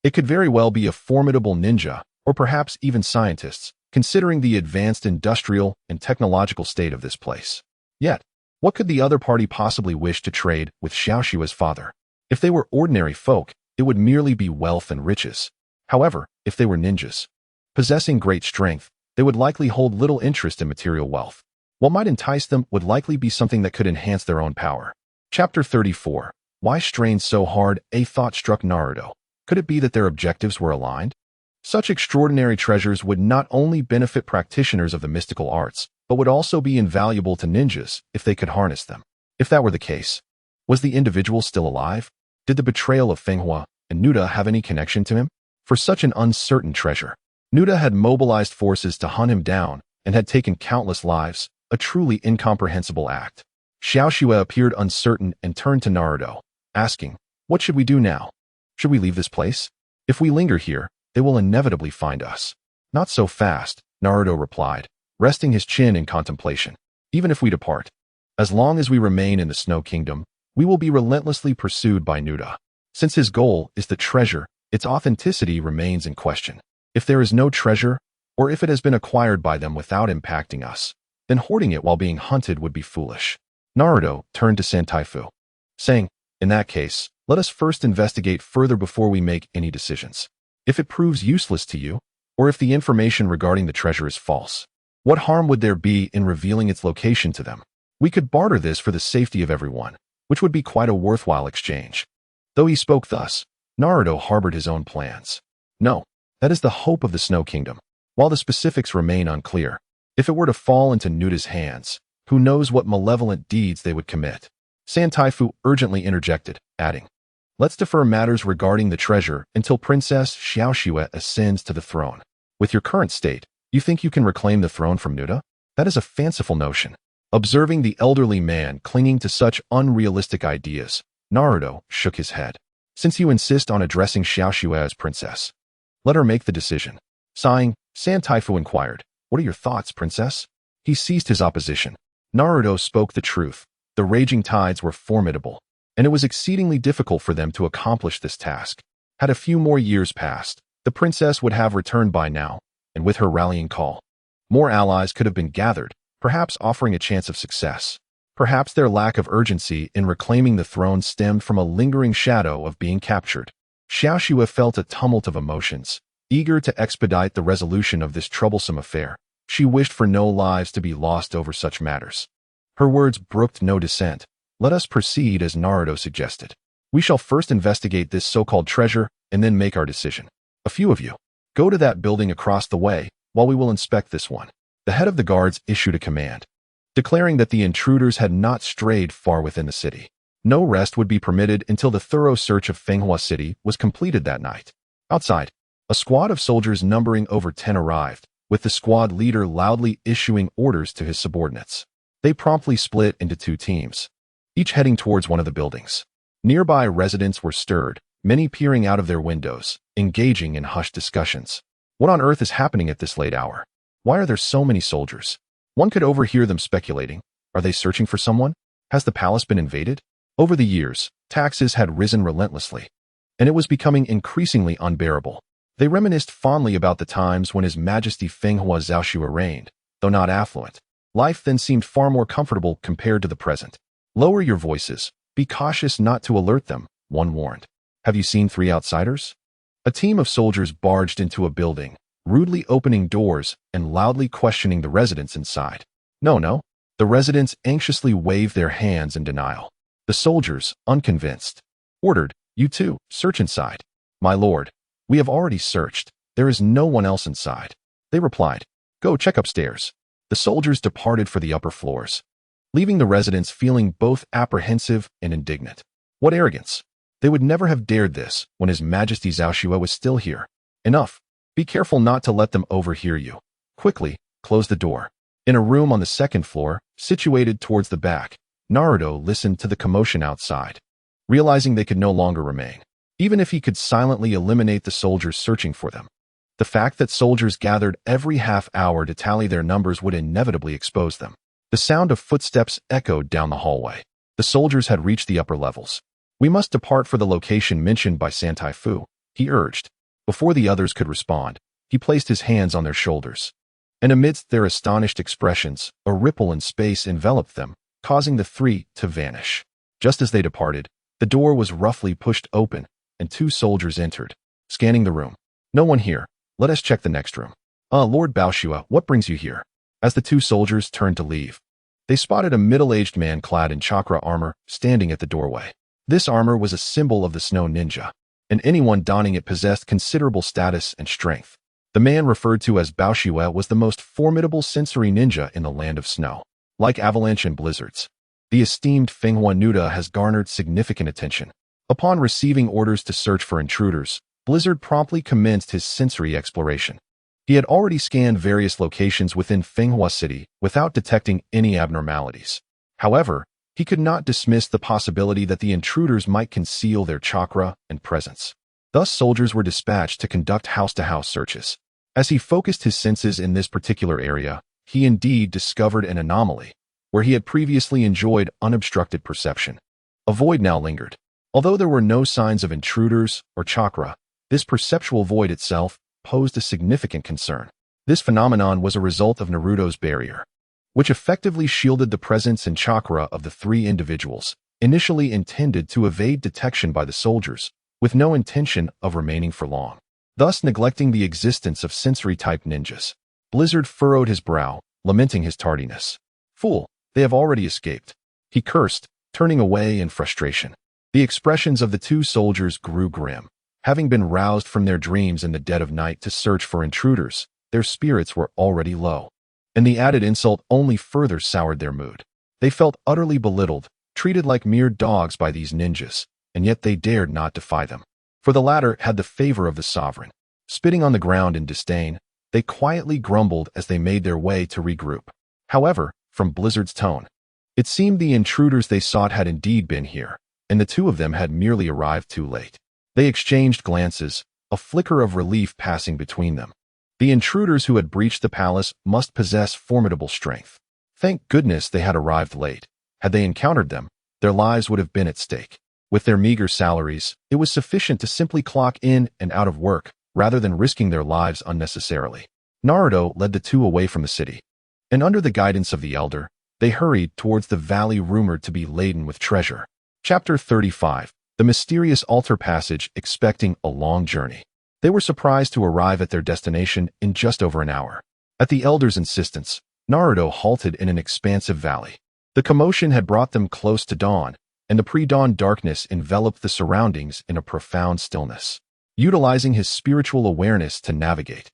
it could very well be a formidable ninja, or perhaps even scientists, considering the advanced industrial and technological state of this place. Yet, what could the other party possibly wish to trade with Xiaoxue's father? If they were ordinary folk, it would merely be wealth and riches. However, if they were ninjas, possessing great strength, they would likely hold little interest in material wealth. What might entice them would likely be something that could enhance their own power. Chapter 34. Why strain so hard? A thought struck Naruto. Could it be that their objectives were aligned? Such extraordinary treasures would not only benefit practitioners of the mystical arts, but would also be invaluable to ninjas if they could harness them. If that were the case, was the individual still alive? Did the betrayal of Fenghua and Nuda have any connection to him? For such an uncertain treasure, Nuda had mobilized forces to hunt him down and had taken countless lives, a truly incomprehensible act. Xiaoxue appeared uncertain and turned to Naruto, asking, What should we do now? Should we leave this place? If we linger here, they will inevitably find us. Not so fast, Naruto replied, resting his chin in contemplation. Even if we depart, as long as we remain in the Snow Kingdom, we will be relentlessly pursued by Nuda. Since his goal is the treasure, its authenticity remains in question. If there is no treasure, or if it has been acquired by them without impacting us, then hoarding it while being hunted would be foolish. Naruto turned to San Taifu, saying, In that case, let us first investigate further before we make any decisions. If it proves useless to you, or if the information regarding the treasure is false, what harm would there be in revealing its location to them? We could barter this for the safety of everyone, which would be quite a worthwhile exchange. Though he spoke thus, Naruto harbored his own plans. No, that is the hope of the Snow Kingdom. While the specifics remain unclear, if it were to fall into Nuda's hands, who knows what malevolent deeds they would commit? San Taifu urgently interjected, adding, Let's defer matters regarding the treasure until Princess Xiaoxue ascends to the throne. With your current state, you think you can reclaim the throne from Nuda? That is a fanciful notion. Observing the elderly man clinging to such unrealistic ideas, Naruto shook his head. Since you insist on addressing Xiaoxue as princess, let her make the decision. Sighing, San Taifu inquired, What are your thoughts, princess? He ceased his opposition. Naruto spoke the truth. The raging tides were formidable, and it was exceedingly difficult for them to accomplish this task. Had a few more years passed, the princess would have returned by now, and with her rallying call, more allies could have been gathered, perhaps offering a chance of success. Perhaps their lack of urgency in reclaiming the throne stemmed from a lingering shadow of being captured. Xiaoxue felt a tumult of emotions. Eager to expedite the resolution of this troublesome affair, she wished for no lives to be lost over such matters. Her words brooked no dissent. Let us proceed as Naruto suggested. We shall first investigate this so-called treasure and then make our decision. A few of you, go to that building across the way while we will inspect this one. The head of the guards issued a command, declaring that the intruders had not strayed far within the city. No rest would be permitted until the thorough search of Fenghua City was completed that night. Outside, a squad of soldiers numbering over 10 arrived, with the squad leader loudly issuing orders to his subordinates. They promptly split into 2 teams, each heading towards one of the buildings. Nearby residents were stirred, many peering out of their windows, engaging in hushed discussions. What on earth is happening at this late hour? Why are there so many soldiers? One could overhear them speculating. Are they searching for someone? Has the palace been invaded? Over the years, taxes had risen relentlessly, and it was becoming increasingly unbearable. They reminisced fondly about the times when His Majesty Fenghua Xiaoxue reigned, though not affluent. Life then seemed far more comfortable compared to the present. Lower your voices. Be cautious not to alert them, one warned. Have you seen 3 outsiders? A team of soldiers barged into a building, rudely opening doors and loudly questioning the residents inside. No. The residents anxiously waved their hands in denial. The soldiers, unconvinced, ordered, You too, search inside. My lord, we have already searched. There is no one else inside. They replied, Go check upstairs. The soldiers departed for the upper floors, leaving the residents feeling both apprehensive and indignant. What arrogance! They would never have dared this when His Majesty Xiaoxue was still here. Enough. Be careful not to let them overhear you. Quickly, close the door. In a room on the 2nd floor, situated towards the back, Naruto listened to the commotion outside, realizing they could no longer remain, even if he could silently eliminate the soldiers searching for them. The fact that soldiers gathered every half hour to tally their numbers would inevitably expose them. The sound of footsteps echoed down the hallway. The soldiers had reached the upper levels. We must depart for the location mentioned by Santai Fu, he urged. Before the others could respond, he placed his hands on their shoulders. And amidst their astonished expressions, a ripple in space enveloped them, causing the 3 to vanish. Just as they departed, the door was roughly pushed open, and 2 soldiers entered, scanning the room. No one here. Let us check the next room. Lord Baoshua, what brings you here? As the 2 soldiers turned to leave, they spotted a middle-aged man clad in chakra armor standing at the doorway. This armor was a symbol of the snow ninja, and anyone donning it possessed considerable status and strength. The man referred to as Baoshua was the most formidable sensory ninja in the land of snow. Like avalanche and blizzards, the esteemed Fenghua Nuda has garnered significant attention. Upon receiving orders to search for intruders, Blizzard promptly commenced his sensory exploration. He had already scanned various locations within Fenghua City without detecting any abnormalities. However, he could not dismiss the possibility that the intruders might conceal their chakra and presence. Thus, soldiers were dispatched to conduct house-to-house searches. As he focused his senses in this particular area, he indeed discovered an anomaly, where he had previously enjoyed unobstructed perception. A void now lingered. Although there were no signs of intruders or chakra, this perceptual void itself posed a significant concern. This phenomenon was a result of Naruto's barrier, which effectively shielded the presence and chakra of the 3 individuals, initially intended to evade detection by the soldiers, with no intention of remaining for long, thus neglecting the existence of sensory-type ninjas. Blizzard furrowed his brow, lamenting his tardiness. Fool, they have already escaped. He cursed, turning away in frustration. The expressions of the 2 soldiers grew grim. Having been roused from their dreams in the dead of night to search for intruders, their spirits were already low, and the added insult only further soured their mood. They felt utterly belittled, treated like mere dogs by these ninjas, and yet they dared not defy them, for the latter had the favor of the sovereign. Spitting on the ground in disdain, they quietly grumbled as they made their way to regroup. However, from Blizzard's tone, it seemed the intruders they sought had indeed been here, and the 2 of them had merely arrived too late. They exchanged glances, a flicker of relief passing between them. The intruders who had breached the palace must possess formidable strength. Thank goodness they had arrived late. Had they encountered them, their lives would have been at stake. With their meager salaries, it was sufficient to simply clock in and out of work, rather than risking their lives unnecessarily. Naruto led the 2 away from the city, and under the guidance of the elder, They hurried towards the valley rumored to be laden with treasure. Chapter 35. The mysterious altar passage, expecting a long journey. They were surprised to arrive at their destination in just over an hour. At the elder's insistence, Naruto halted in an expansive valley. The commotion had brought them close to dawn, and the pre-dawn darkness enveloped the surroundings in a profound stillness. Utilizing his spiritual awareness to navigate,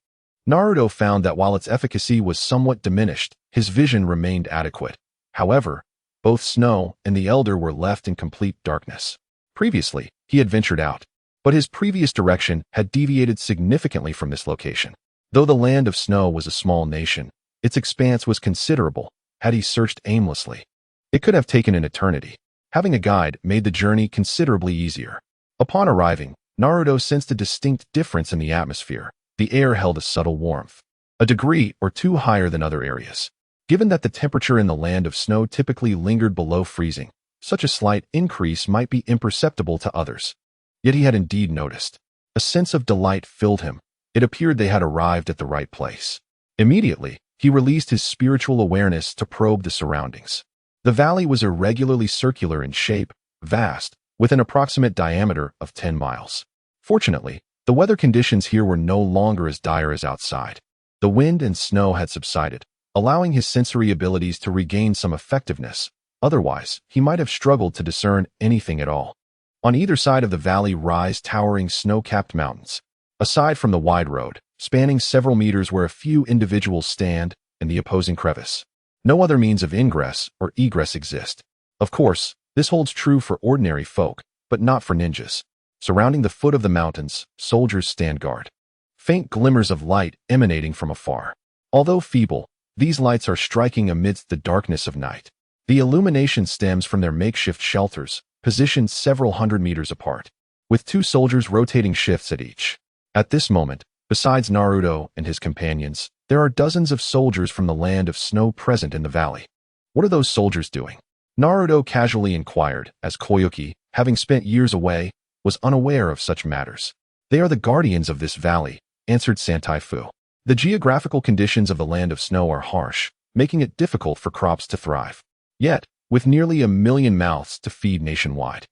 Naruto found that while its efficacy was somewhat diminished, his vision remained adequate. However, both Snow and the Elder were left in complete darkness. Previously, he had ventured out, but his previous direction had deviated significantly from this location. Though the land of Snow was a small nation, its expanse was considerable. Had he searched aimlessly, it could have taken an eternity. Having a guide made the journey considerably easier. Upon arriving, Naruto sensed a distinct difference in the atmosphere. The air held a subtle warmth, a degree or two higher than other areas. Given that the temperature in the land of Snow typically lingered below freezing, such a slight increase might be imperceptible to others. Yet he had indeed noticed. A sense of delight filled him. It appeared they had arrived at the right place. Immediately, he released his spiritual awareness to probe the surroundings. The valley was irregularly circular in shape, vast, with an approximate diameter of 10 miles. Fortunately, the weather conditions here were no longer as dire as outside. The wind and snow had subsided, allowing his sensory abilities to regain some effectiveness. Otherwise, he might have struggled to discern anything at all. On either side of the valley rise towering snow-capped mountains. Aside from the wide road, spanning several meters where a few individuals stand in the opposing crevice, no other means of ingress or egress exist. Of course, this holds true for ordinary folk, but not for ninjas. Surrounding the foot of the mountains, soldiers stand guard. Faint glimmers of light emanating from afar. Although feeble, these lights are striking amidst the darkness of night. The illumination stems from their makeshift shelters, positioned several hundred meters apart, with 2 soldiers rotating shifts at each. At this moment, besides Naruto and his companions, there are dozens of soldiers from the land of Snow present in the valley. What are those soldiers doing? Naruto casually inquired, as Koyuki, having spent years away, was unaware of such matters. They are the guardians of this valley, answered Santai Fu. The geographical conditions of the land of Snow are harsh, making it difficult for crops to thrive. Yet, with nearly 1 million mouths to feed nationwide,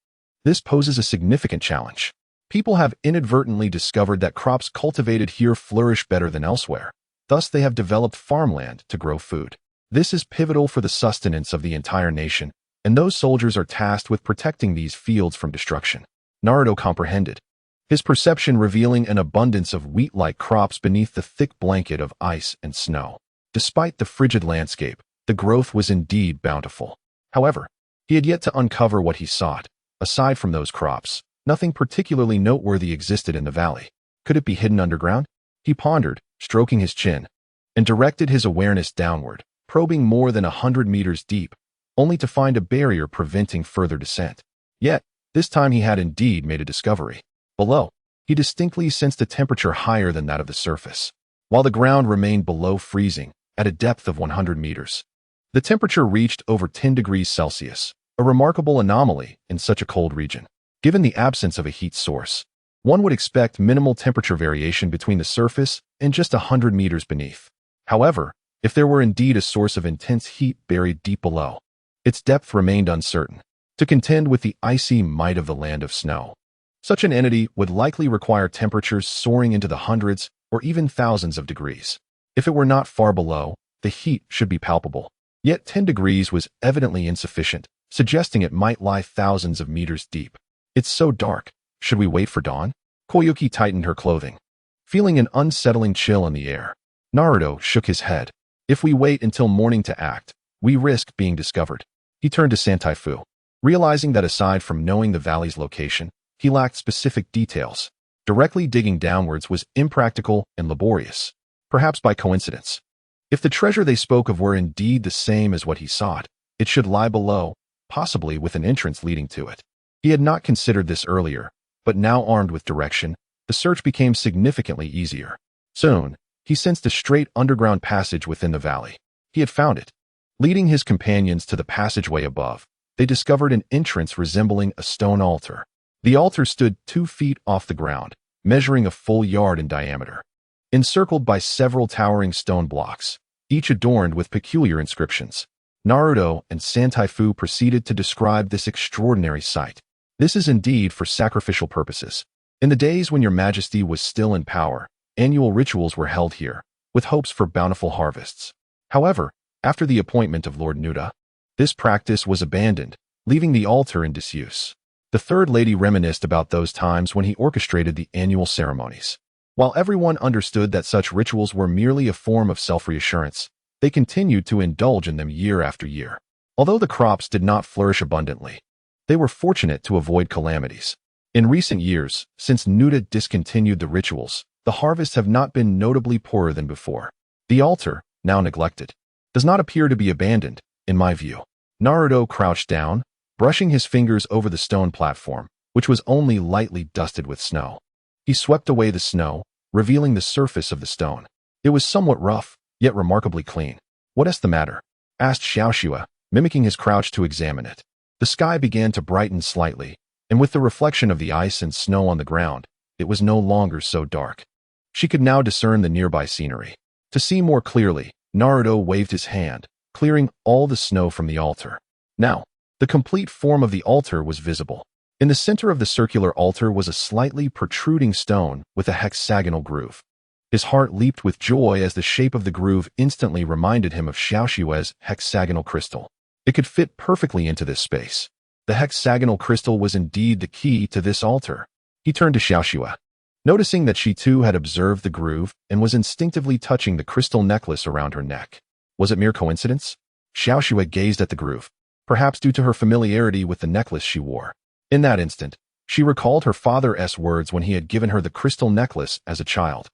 this poses a significant challenge. People have inadvertently discovered that crops cultivated here flourish better than elsewhere. Thus, they have developed farmland to grow food. This is pivotal for the sustenance of the entire nation, and those soldiers are tasked with protecting these fields from destruction. Naruto comprehended, his perception revealing an abundance of wheat-like crops beneath the thick blanket of ice and snow. Despite the frigid landscape, the growth was indeed bountiful. However, he had yet to uncover what he sought. Aside from those crops, nothing particularly noteworthy existed in the valley. Could it be hidden underground? He pondered, stroking his chin, and directed his awareness downward, probing more than 100 meters deep, only to find a barrier preventing further descent. Yet, this time he had indeed made a discovery. Below, he distinctly sensed a temperature higher than that of the surface, while the ground remained below freezing at a depth of 100 meters. The temperature reached over 10 degrees Celsius, a remarkable anomaly in such a cold region. Given the absence of a heat source, one would expect minimal temperature variation between the surface and just 100 meters beneath. However, if there were indeed a source of intense heat buried deep below, its depth remained uncertain. To contend with the icy might of the land of Snow, such an entity would likely require temperatures soaring into the hundreds or even thousands of degrees. If it were not far below, the heat should be palpable. Yet 10 degrees was evidently insufficient, suggesting it might lie thousands of meters deep. It's so dark. Should we wait for dawn? Koyuki tightened her clothing, feeling an unsettling chill in the air. Naruto shook his head. If we wait until morning to act, we risk being discovered. He turned to Santai Fu. Realizing that aside from knowing the valley's location, he lacked specific details. Directly digging downwards was impractical and laborious, perhaps by coincidence. If the treasure they spoke of were indeed the same as what he sought, it should lie below, possibly with an entrance leading to it. He had not considered this earlier, but now armed with direction, the search became significantly easier. Soon, he sensed a straight underground passage within the valley. He had found it. Leading his companions to the passageway above, they discovered an entrance resembling a stone altar. The altar stood 2 feet off the ground, measuring a full yard in diameter, encircled by several towering stone blocks, each adorned with peculiar inscriptions. Naruto and Santaifu proceeded to describe this extraordinary sight. This is indeed for sacrificial purposes. In the days when your majesty was still in power, annual rituals were held here, with hopes for bountiful harvests. However, after the appointment of Lord Nuda, this practice was abandoned, leaving the altar in disuse. The third lady reminisced about those times when he orchestrated the annual ceremonies. While everyone understood that such rituals were merely a form of self-reassurance, they continued to indulge in them year after year. Although the crops did not flourish abundantly, they were fortunate to avoid calamities. In recent years, since Nuda discontinued the rituals, the harvests have not been notably poorer than before. The altar, now neglected, does not appear to be abandoned, in my view. Naruto crouched down, brushing his fingers over the stone platform, which was only lightly dusted with snow. He swept away the snow, revealing the surface of the stone. It was somewhat rough, yet remarkably clean. "What is the matter?" asked Xiaoxue, mimicking his crouch to examine it. The sky began to brighten slightly, and with the reflection of the ice and snow on the ground, it was no longer so dark. She could now discern the nearby scenery. To see more clearly, Naruto waved his hand, clearing all the snow from the altar. Now, the complete form of the altar was visible. In the center of the circular altar was a slightly protruding stone with a hexagonal groove. His heart leaped with joy as the shape of the groove instantly reminded him of Xiaoxue's hexagonal crystal. It could fit perfectly into this space. The hexagonal crystal was indeed the key to this altar. He turned to Xiaoxue, noticing that she too had observed the groove and was instinctively touching the crystal necklace around her neck. Was it mere coincidence? Xiaoxue gazed at the groove, perhaps due to her familiarity with the necklace she wore. In that instant, she recalled her father's words when he had given her the crystal necklace as a child.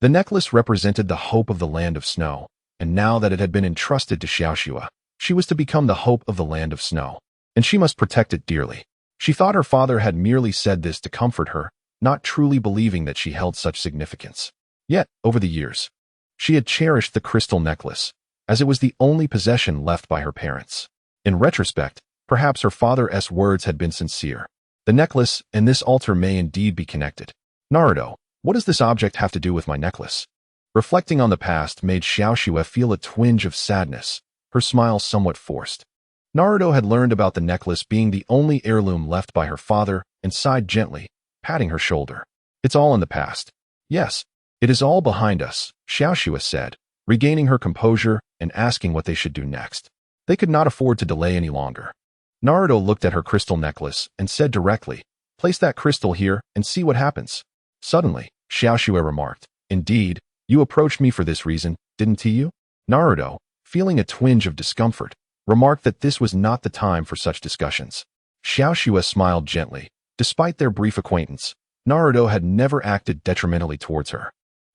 The necklace represented the hope of the land of snow, and now that it had been entrusted to Xiaoxue, she was to become the hope of the land of snow, and she must protect it dearly. She thought her father had merely said this to comfort her, not truly believing that she held such significance. Yet, over the years, she had cherished the crystal necklace, as it was the only possession left by her parents. In retrospect, perhaps her father's words had been sincere. The necklace and this altar may indeed be connected. Naruto, what does this object have to do with my necklace? Reflecting on the past made Xiaoxue feel a twinge of sadness, her smile somewhat forced. Naruto had learned about the necklace being the only heirloom left by her father and sighed gently, patting her shoulder. It's all in the past. Yes, it is all behind us, Xiaoxue said, regaining her composure and asking what they should do next. They could not afford to delay any longer. Naruto looked at her crystal necklace and said directly, "Place that crystal here and see what happens." Suddenly, Xiaoxue remarked, "Indeed, you approached me for this reason, didn't you?" Naruto, feeling a twinge of discomfort, remarked that this was not the time for such discussions. Xiaoxue smiled gently. Despite their brief acquaintance, Naruto had never acted detrimentally towards her.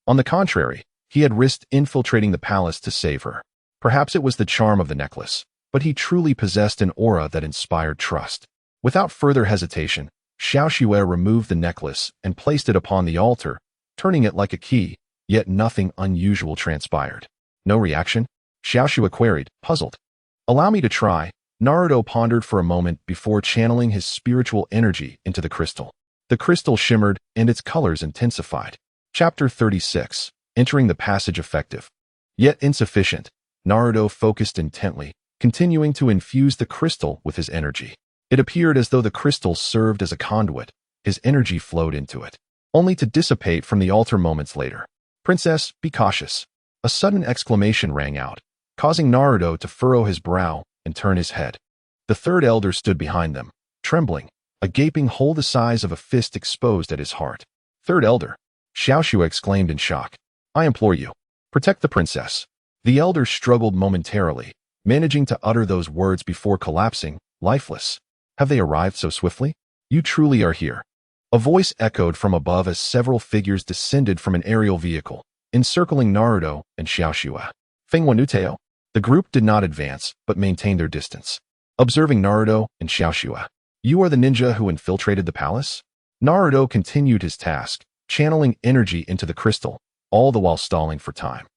On the contrary, he had risked infiltrating the palace to save her. Perhaps it was the charm of the necklace, but he truly possessed an aura that inspired trust. Without further hesitation, Xiaoxue removed the necklace and placed it upon the altar, turning it like a key, yet nothing unusual transpired. "No reaction?" Xiaoxue queried, puzzled. "Allow me to try." Naruto pondered for a moment before channeling his spiritual energy into the crystal. The crystal shimmered and its colors intensified. Chapter 36. Entering the passage effective. Yet insufficient, Naruto focused intently, continuing to infuse the crystal with his energy. It appeared as though the crystal served as a conduit. His energy flowed into it, only to dissipate from the altar moments later. "Princess, be cautious." A sudden exclamation rang out, causing Naruto to furrow his brow and turn his head. The third elder stood behind them, trembling, a gaping hole the size of a fist exposed at his heart. "Third elder," Xiaoxue exclaimed in shock. "I implore you, protect the princess." The elder struggled momentarily, managing to utter those words before collapsing, lifeless. "Have they arrived so swiftly? You truly are here." A voice echoed from above as several figures descended from an aerial vehicle, encircling Naruto and Xiaoxue. "Fengwa Nuteo?" The group did not advance, but maintained their distance. Observing Naruto and Xiaoxue, "You are the ninja who infiltrated the palace?" Naruto continued his task, channeling energy into the crystal, all the while stalling for time.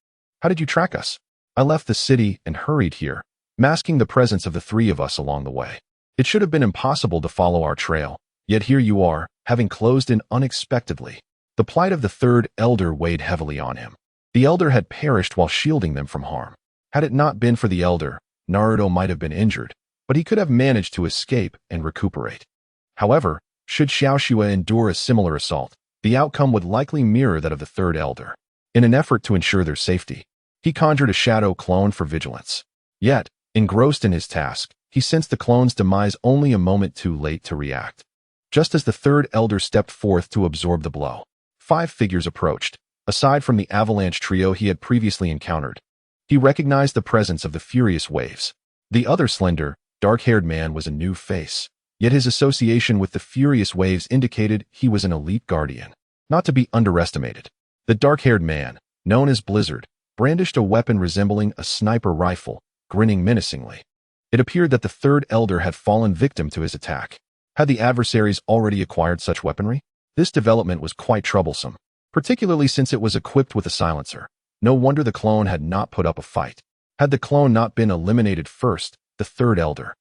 "How did you track us?" "I left the city and hurried here, masking the presence of the three of us along the way. It should have been impossible to follow our trail, yet here you are, having closed in unexpectedly." The plight of the third elder weighed heavily on him. The elder had perished while shielding them from harm. Had it not been for the elder, Naruto might have been injured, but he could have managed to escape and recuperate. However, should Xiaoxua endure a similar assault, the outcome would likely mirror that of the third elder. In an effort to ensure their safety, he conjured a shadow clone for vigilance. Yet, engrossed in his task, he sensed the clone's demise only a moment too late to react. Just as the third elder stepped forth to absorb the blow, 5 figures approached. Aside from the avalanche trio he had previously encountered, he recognized the presence of the furious waves. The other slender, dark-haired man was a new face, yet his association with the furious waves indicated he was an elite guardian, not to be underestimated. The dark-haired man, known as Blizzard, brandished a weapon resembling a sniper rifle, grinning menacingly. It appeared that the third elder had fallen victim to his attack. Had the adversaries already acquired such weaponry? This development was quite troublesome, particularly since it was equipped with a silencer. No wonder the clone had not put up a fight. Had the clone not been eliminated first, the third elder,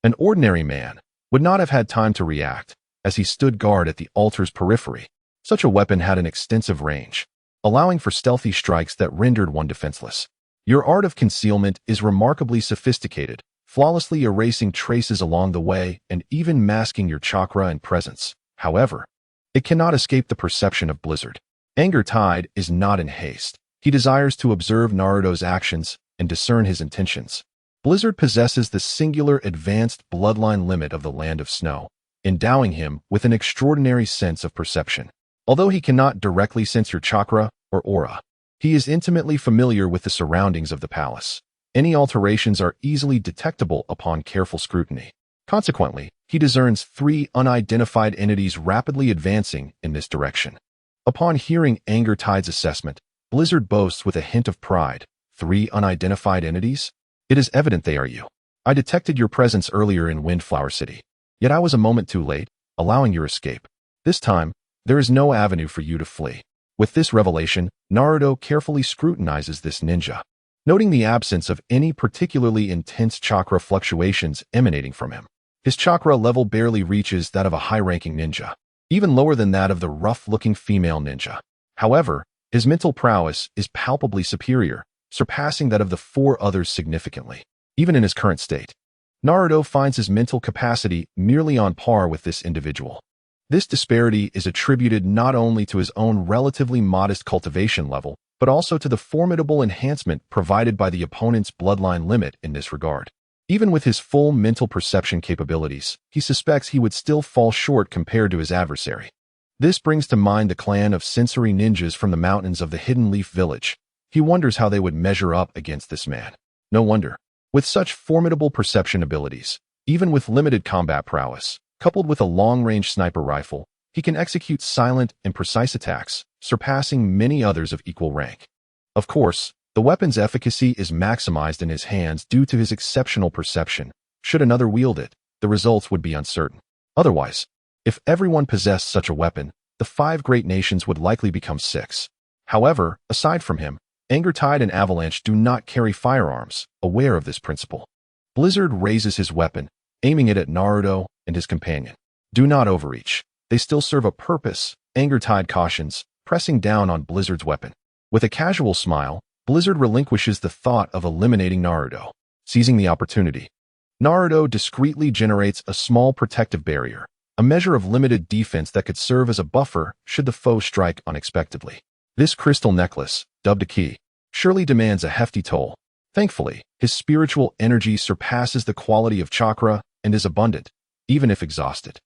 an ordinary man, would not have had time to react, as he stood guard at the altar's periphery. Such a weapon had an extensive range, allowing for stealthy strikes that rendered one defenseless. Your art of concealment is remarkably sophisticated, flawlessly erasing traces along the way and even masking your chakra and presence. However, it cannot escape the perception of Blizzard. Anger Tide is not in haste. He desires to observe Naruto's actions and discern his intentions. Blizzard possesses the singular advanced bloodline limit of the Land of Snow, endowing him with an extraordinary sense of perception. Although he cannot directly sense your chakra or aura, he is intimately familiar with the surroundings of the palace. Any alterations are easily detectable upon careful scrutiny. Consequently, he discerns 3 unidentified entities rapidly advancing in this direction. Upon hearing Anger Tide's assessment, Blizzard boasts with a hint of pride, 3 unidentified entities? It is evident they are you. I detected your presence earlier in Windflower City, yet I was a moment too late, allowing your escape. This time, there is no avenue for you to flee. With this revelation, Naruto carefully scrutinizes this ninja, noting the absence of any particularly intense chakra fluctuations emanating from him. His chakra level barely reaches that of a high-ranking ninja, even lower than that of the rough-looking female ninja. However, his mental prowess is palpably superior, surpassing that of the 4 others significantly. Even in his current state, Naruto finds his mental capacity merely on par with this individual. This disparity is attributed not only to his own relatively modest cultivation level, but also to the formidable enhancement provided by the opponent's bloodline limit in this regard. Even with his full mental perception capabilities, he suspects he would still fall short compared to his adversary. This brings to mind the clan of sensory ninjas from the mountains of the Hidden Leaf Village. He wonders how they would measure up against this man. No wonder. With such formidable perception abilities, even with limited combat prowess, coupled with a long-range sniper rifle, he can execute silent and precise attacks, surpassing many others of equal rank. Of course, the weapon's efficacy is maximized in his hands due to his exceptional perception. Should another wield it, the results would be uncertain. Otherwise, if everyone possessed such a weapon, the 5 great nations would likely become 6. However, aside from him, Anger Tide and Avalanche do not carry firearms, aware of this principle. Blizzard raises his weapon, aiming it at Naruto and his companion. Do not overreach. They still serve a purpose, Anger Tide cautions, pressing down on Blizzard's weapon. With a casual smile, Blizzard relinquishes the thought of eliminating Naruto. Seizing the opportunity, Naruto discreetly generates a small protective barrier, a measure of limited defense that could serve as a buffer should the foe strike unexpectedly. This crystal necklace, dubbed a key, surely demands a hefty toll. Thankfully, his spiritual energy surpasses the quality of chakra and is abundant, even if exhausted.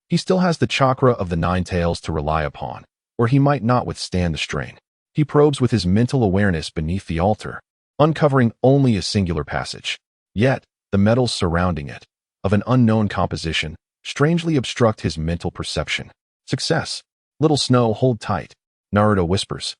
He still has the chakra of the 9 tails to rely upon, or he might not withstand the strain. He probes with his mental awareness beneath the altar, uncovering only a singular passage. Yet, the metals surrounding it, of an unknown composition, strangely obstruct his mental perception. Success. Little Snow, hold tight, Naruto whispers,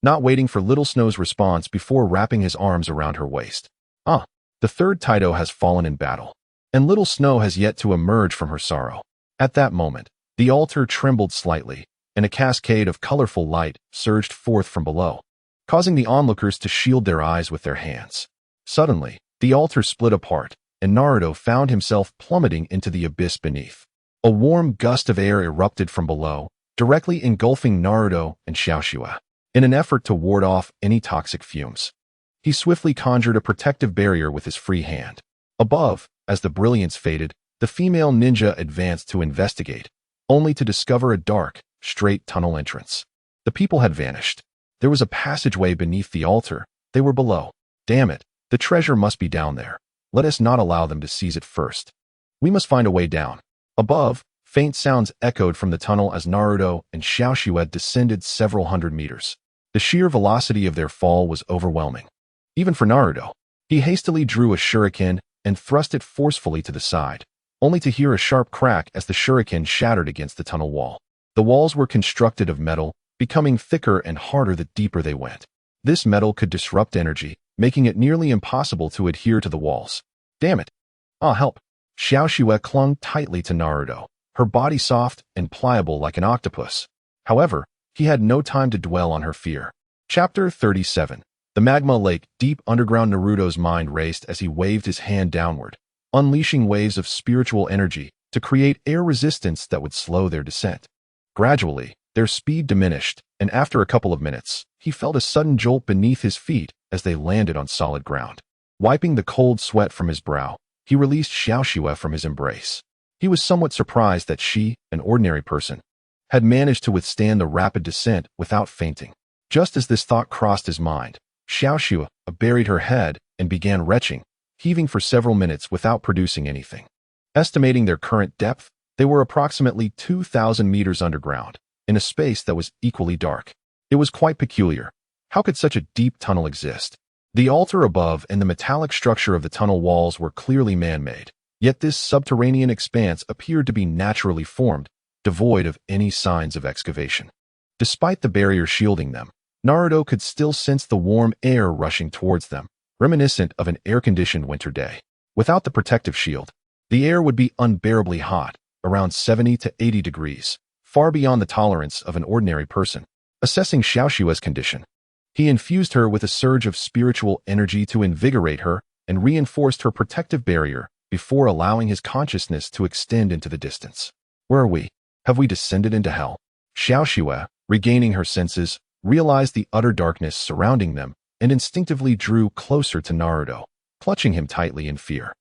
not waiting for Little Snow's response before wrapping his arms around her waist. The third Taito has fallen in battle, and Little Snow has yet to emerge from her sorrow. At that moment, the altar trembled slightly, and a cascade of colorful light surged forth from below, causing the onlookers to shield their eyes with their hands. Suddenly, the altar split apart, and Naruto found himself plummeting into the abyss beneath. A warm gust of air erupted from below, directly engulfing Naruto and Xiaoxua. In an effort to ward off any toxic fumes, he swiftly conjured a protective barrier with his free hand. Above, as the brilliance faded, the female ninja advanced to investigate, only to discover a dark, straight tunnel entrance. The people had vanished. There was a passageway beneath the altar. They were below. Damn it, the treasure must be down there. Let us not allow them to seize it first. We must find a way down. Above, faint sounds echoed from the tunnel as Naruto and Xiaoxue descended several hundred meters. The sheer velocity of their fall was overwhelming. Even for Naruto, he hastily drew a shuriken and thrust it forcefully to the side, only to hear a sharp crack as the shuriken shattered against the tunnel wall. The walls were constructed of metal, becoming thicker and harder the deeper they went. This metal could disrupt energy, making it nearly impossible to adhere to the walls. Damn it! Ah, help! Xiaoxue clung tightly to Naruto, her body soft and pliable like an octopus. However, he had no time to dwell on her fear. Chapter 37. The magma lake deep underground. Naruto's mind raced as he waved his hand downward, unleashing waves of spiritual energy to create air resistance that would slow their descent. Gradually, their speed diminished, and after a couple of minutes, he felt a sudden jolt beneath his feet as they landed on solid ground. Wiping the cold sweat from his brow, he released Xiaoxue from his embrace. He was somewhat surprised that she, an ordinary person, had managed to withstand the rapid descent without fainting. Just as this thought crossed his mind, Xiaoxue buried her head and began retching, heaving for several minutes without producing anything. Estimating their current depth, they were approximately 2,000 meters underground, in a space that was equally dark. It was quite peculiar. How could such a deep tunnel exist? The altar above and the metallic structure of the tunnel walls were clearly man-made, yet this subterranean expanse appeared to be naturally formed, devoid of any signs of excavation. Despite the barrier shielding them, Naruto could still sense the warm air rushing towards them, reminiscent of an air-conditioned winter day. Without the protective shield, the air would be unbearably hot, around 70 to 80 degrees, far beyond the tolerance of an ordinary person. Assessing Xiaoxue's condition, he infused her with a surge of spiritual energy to invigorate her and reinforced her protective barrier before allowing his consciousness to extend into the distance. Where are we? Have we descended into hell? Xiaoxue, regaining her senses, realized the utter darkness surrounding them and instinctively drew closer to Naruto, clutching him tightly in fear.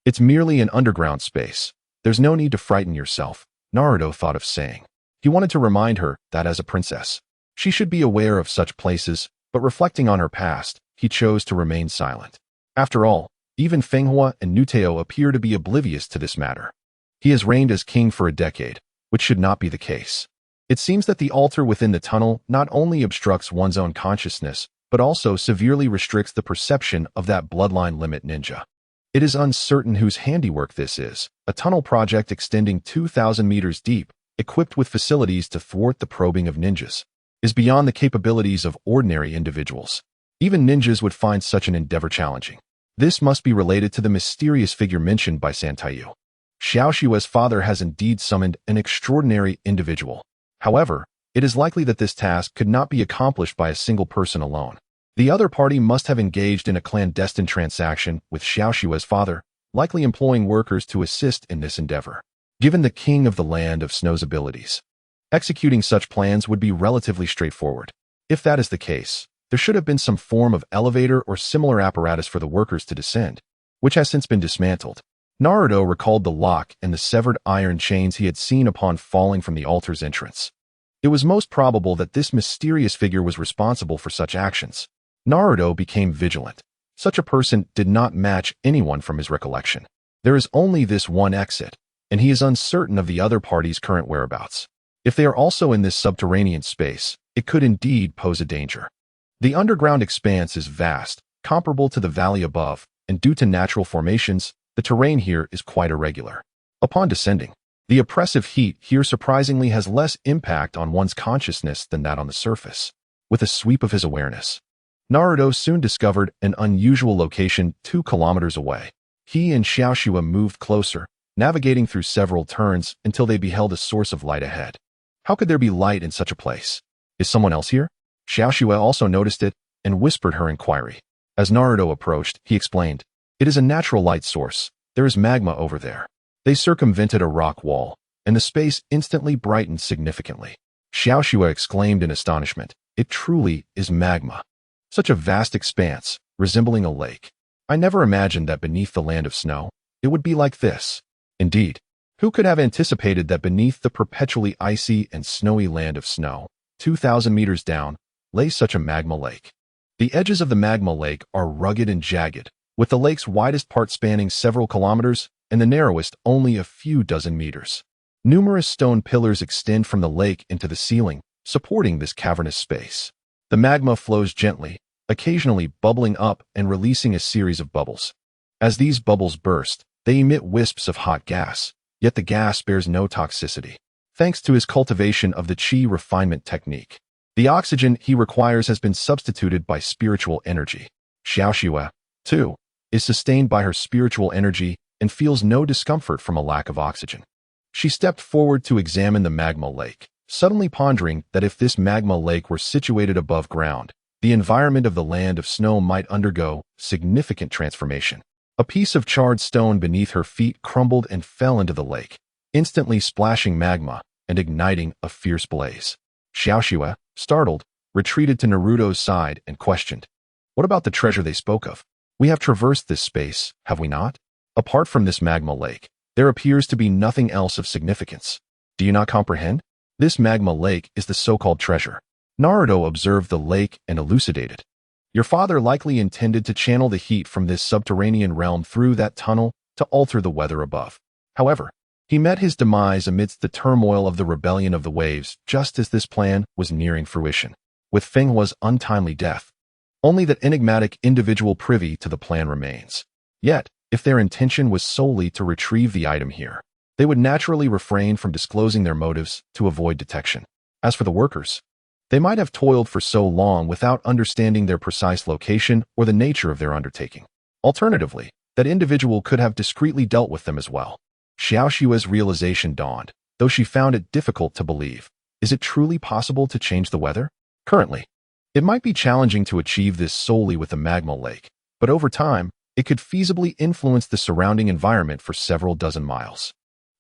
It's merely an underground space. There's no need to frighten yourself, Naruto thought of saying. He wanted to remind her that as a princess, she should be aware of such places, but reflecting on her past, he chose to remain silent. After all, even Fenghua and Nuteo appear to be oblivious to this matter. He has reigned as king for a decade, which should not be the case. It seems that the altar within the tunnel not only obstructs one's own consciousness, but also severely restricts the perception of that bloodline limit ninja. It is uncertain whose handiwork this is, a tunnel project extending 2,000 meters deep, equipped with facilities to thwart the probing of ninjas, is beyond the capabilities of ordinary individuals. Even ninjas would find such an endeavor challenging. This must be related to the mysterious figure mentioned by Santaiyu. Xiaoxue's father has indeed summoned an extraordinary individual. However, it is likely that this task could not be accomplished by a single person alone. The other party must have engaged in a clandestine transaction with Xiaoxue's father, likely employing workers to assist in this endeavor. Given the king of the land of snow's abilities, executing such plans would be relatively straightforward. If that is the case, there should have been some form of elevator or similar apparatus for the workers to descend, which has since been dismantled. Naruto recalled the lock and the severed iron chains he had seen upon falling from the altar's entrance. It was most probable that this mysterious figure was responsible for such actions. Naruto became vigilant. Such a person did not match anyone from his recollection. There is only this one exit, and he is uncertain of the other party's current whereabouts. If they are also in this subterranean space, it could indeed pose a danger. The underground expanse is vast, comparable to the valley above, and due to natural formations, the terrain here is quite irregular. Upon descending, the oppressive heat here surprisingly has less impact on one's consciousness than that on the surface. With a sweep of his awareness, Naruto soon discovered an unusual location 2 kilometers away. He and Xiaoxue moved closer, navigating through several turns until they beheld a source of light ahead. How could there be light in such a place? Is someone else here? Xiaoxue also noticed it and whispered her inquiry. As Naruto approached, he explained, "It is a natural light source. There is magma over there." They circumvented a rock wall, and the space instantly brightened significantly. Xiaoxue exclaimed in astonishment, "It truly is magma." Such a vast expanse, resembling a lake. I never imagined that beneath the land of snow, it would be like this. Indeed, who could have anticipated that beneath the perpetually icy and snowy land of snow, 2,000 meters down, lay such a magma lake? The edges of the magma lake are rugged and jagged, with the lake's widest part spanning several kilometers and the narrowest only a few dozen meters. Numerous stone pillars extend from the lake into the ceiling, supporting this cavernous space. The magma flows gently, occasionally bubbling up and releasing a series of bubbles. As these bubbles burst, they emit wisps of hot gas, yet the gas bears no toxicity. Thanks to his cultivation of the chi refinement technique, the oxygen he requires has been substituted by spiritual energy. Xiaoxue, too, is sustained by her spiritual energy and feels no discomfort from a lack of oxygen. She stepped forward to examine the magma lake, suddenly pondering that if this magma lake were situated above ground, the environment of the land of snow might undergo significant transformation. A piece of charred stone beneath her feet crumbled and fell into the lake, instantly splashing magma and igniting a fierce blaze. Xiaoxue, startled, retreated to Naruto's side and questioned, "What about the treasure they spoke of? We have traversed this space, have we not? Apart from this magma lake, there appears to be nothing else of significance. Do you not comprehend? This magma lake is the so-called treasure." Naruto observed the lake and elucidated. Your father likely intended to channel the heat from this subterranean realm through that tunnel to alter the weather above. However, he met his demise amidst the turmoil of the rebellion of the waves just as this plan was nearing fruition, with Fenghua's untimely death. Only that enigmatic individual privy to the plan remains. Yet, if their intention was solely to retrieve the item here, they would naturally refrain from disclosing their motives to avoid detection. As for the workers, they might have toiled for so long without understanding their precise location or the nature of their undertaking. Alternatively, that individual could have discreetly dealt with them as well. Xiaoxue's realization dawned, though she found it difficult to believe. Is it truly possible to change the weather? Currently, it might be challenging to achieve this solely with the magma lake, but over time, it could feasibly influence the surrounding environment for several dozen miles.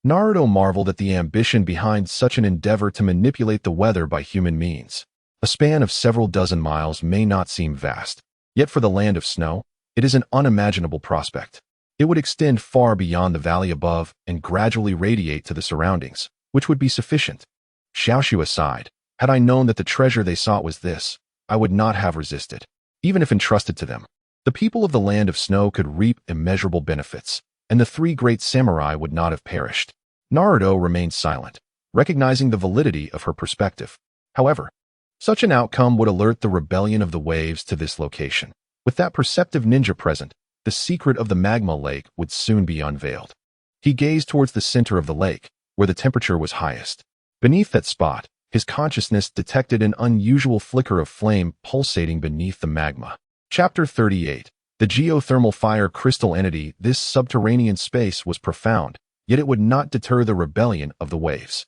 Naruto marveled at the ambition behind such an endeavor to manipulate the weather by human means. A span of several dozen miles may not seem vast, yet for the land of snow, it is an unimaginable prospect. It would extend far beyond the valley above and gradually radiate to the surroundings, which would be sufficient. Xiaoxue sighed. Had I known that the treasure they sought was this, I would not have resisted. Even if entrusted to them, the people of the land of snow could reap immeasurable benefits, and the three great samurai would not have perished. Naruto remained silent, recognizing the validity of her perspective. However, such an outcome would alert the rebellion of the waves to this location. With that perceptive ninja present, the secret of the magma lake would soon be unveiled. He gazed towards the center of the lake, where the temperature was highest. Beneath that spot, his consciousness detected an unusual flicker of flame pulsating beneath the magma. Chapter 38. The geothermal fire crystal entity. This subterranean space was profound, yet it would not deter the rebellion of the waves.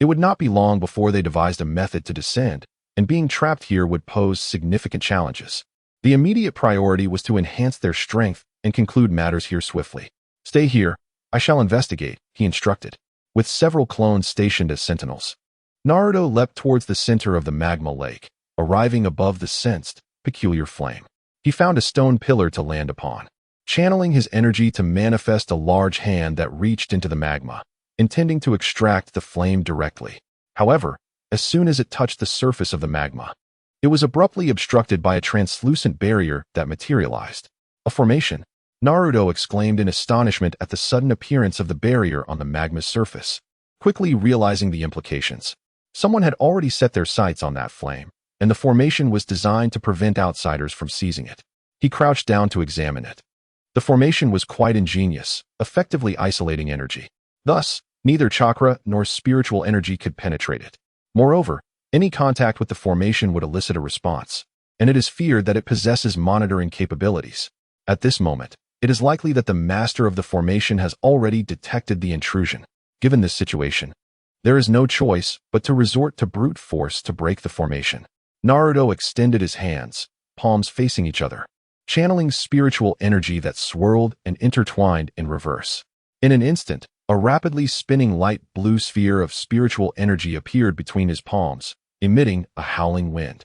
It would not be long before they devised a method to descend, and being trapped here would pose significant challenges. The immediate priority was to enhance their strength and conclude matters here swiftly. Stay here, I shall investigate, he instructed, with several clones stationed as sentinels. Naruto leapt towards the center of the magma lake, arriving above the sensed, peculiar flame. He found a stone pillar to land upon, channeling his energy to manifest a large hand that reached into the magma, intending to extract the flame directly. However, as soon as it touched the surface of the magma, it was abruptly obstructed by a translucent barrier that materialized. A formation, Naruto exclaimed in astonishment at the sudden appearance of the barrier on the magma's surface, quickly realizing the implications. Someone had already set their sights on that flame, and the formation was designed to prevent outsiders from seizing it. He crouched down to examine it. The formation was quite ingenious, effectively isolating energy. Thus, neither chakra nor spiritual energy could penetrate it. Moreover, any contact with the formation would elicit a response, and it is feared that it possesses monitoring capabilities. At this moment, it is likely that the master of the formation has already detected the intrusion. Given this situation, there is no choice but to resort to brute force to break the formation. Naruto extended his hands, palms facing each other, channeling spiritual energy that swirled and intertwined in reverse. In an instant, a rapidly spinning light blue sphere of spiritual energy appeared between his palms, emitting a howling wind.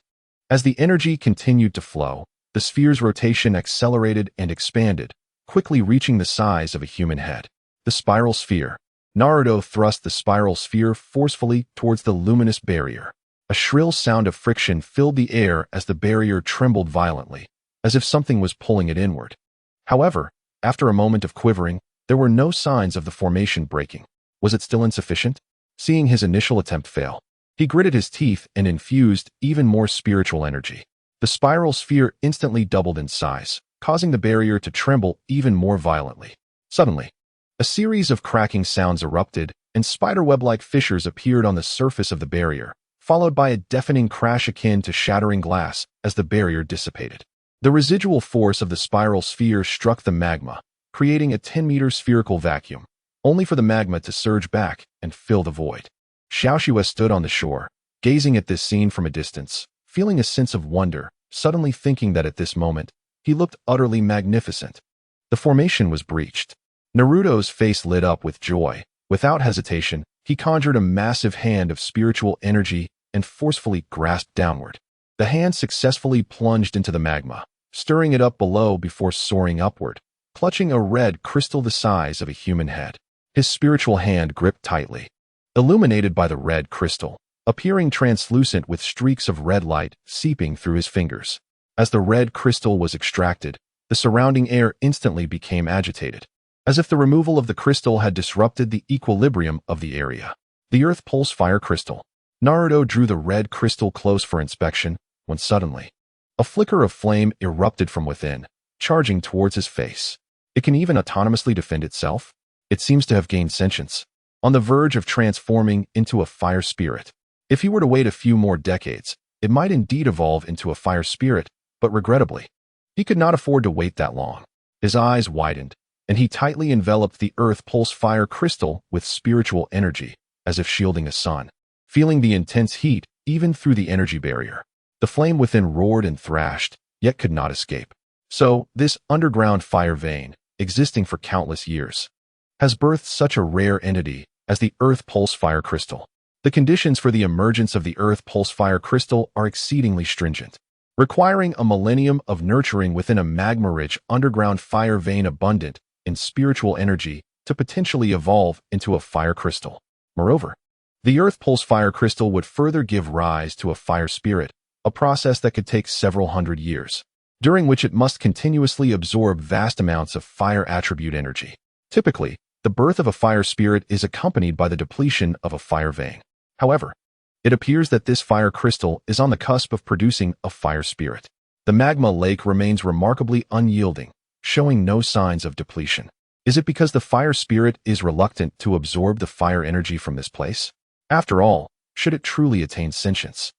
As the energy continued to flow, the The sphere's rotation accelerated and expanded, quickly reaching the size of a human head. The spiral sphere. Naruto thrust the spiral sphere forcefully towards the luminous barrier. A shrill sound of friction filled the air as the barrier trembled violently, as if something was pulling it inward. However, after a moment of quivering, there were no signs of the formation breaking. Was it still insufficient? Seeing his initial attempt fail, he gritted his teeth and infused even more spiritual energy. The spiral sphere instantly doubled in size, causing the barrier to tremble even more violently. Suddenly, a series of cracking sounds erupted, and spiderweb-like fissures appeared on the surface of the barrier, followed by a deafening crash akin to shattering glass as the barrier dissipated. The residual force of the spiral sphere struck the magma, creating a 10-meter spherical vacuum, only for the magma to surge back and fill the void. Xiaoxue stood on the shore, gazing at this scene from a distance, feeling a sense of wonder, suddenly thinking that at this moment, he looked utterly magnificent. The formation was breached. Naruto's face lit up with joy. Without hesitation, he conjured a massive hand of spiritual energy and forcefully grasped downward. The hand successfully plunged into the magma, stirring it up below before soaring upward, clutching a red crystal the size of a human head. His spiritual hand gripped tightly, illuminated by the red crystal, appearing translucent with streaks of red light seeping through his fingers. As the red crystal was extracted, the surrounding air instantly became agitated, as if the removal of the crystal had disrupted the equilibrium of the area. The Earth Pulse Fire Crystal. Naruto drew the red crystal close for inspection, when suddenly, a flicker of flame erupted from within, charging towards his face. It can even autonomously defend itself? It seems to have gained sentience, on the verge of transforming into a fire spirit. If he were to wait a few more decades, it might indeed evolve into a fire spirit, but regrettably, he could not afford to wait that long. His eyes widened, and he tightly enveloped the Earth Pulse Fire Crystal with spiritual energy, as if shielding a sun. Feeling the intense heat even through the energy barrier, the flame within roared and thrashed, yet could not escape. So, this underground fire vein, existing for countless years, has birthed such a rare entity as the Earth Pulse Fire Crystal. The conditions for the emergence of the Earth Pulse Fire Crystal are exceedingly stringent, requiring a millennium of nurturing within a magma-rich underground fire vein abundant in spiritual energy to potentially evolve into a fire crystal. Moreover, the Earth Pulse Fire Crystal would further give rise to a fire spirit, a process that could take several hundred years, during which it must continuously absorb vast amounts of fire attribute energy. Typically, the birth of a fire spirit is accompanied by the depletion of a fire vein. However, it appears that this fire crystal is on the cusp of producing a fire spirit. The magma lake remains remarkably unyielding, showing no signs of depletion. Is it because the fire spirit is reluctant to absorb the fire energy from this place? After all, should it truly attain sentience,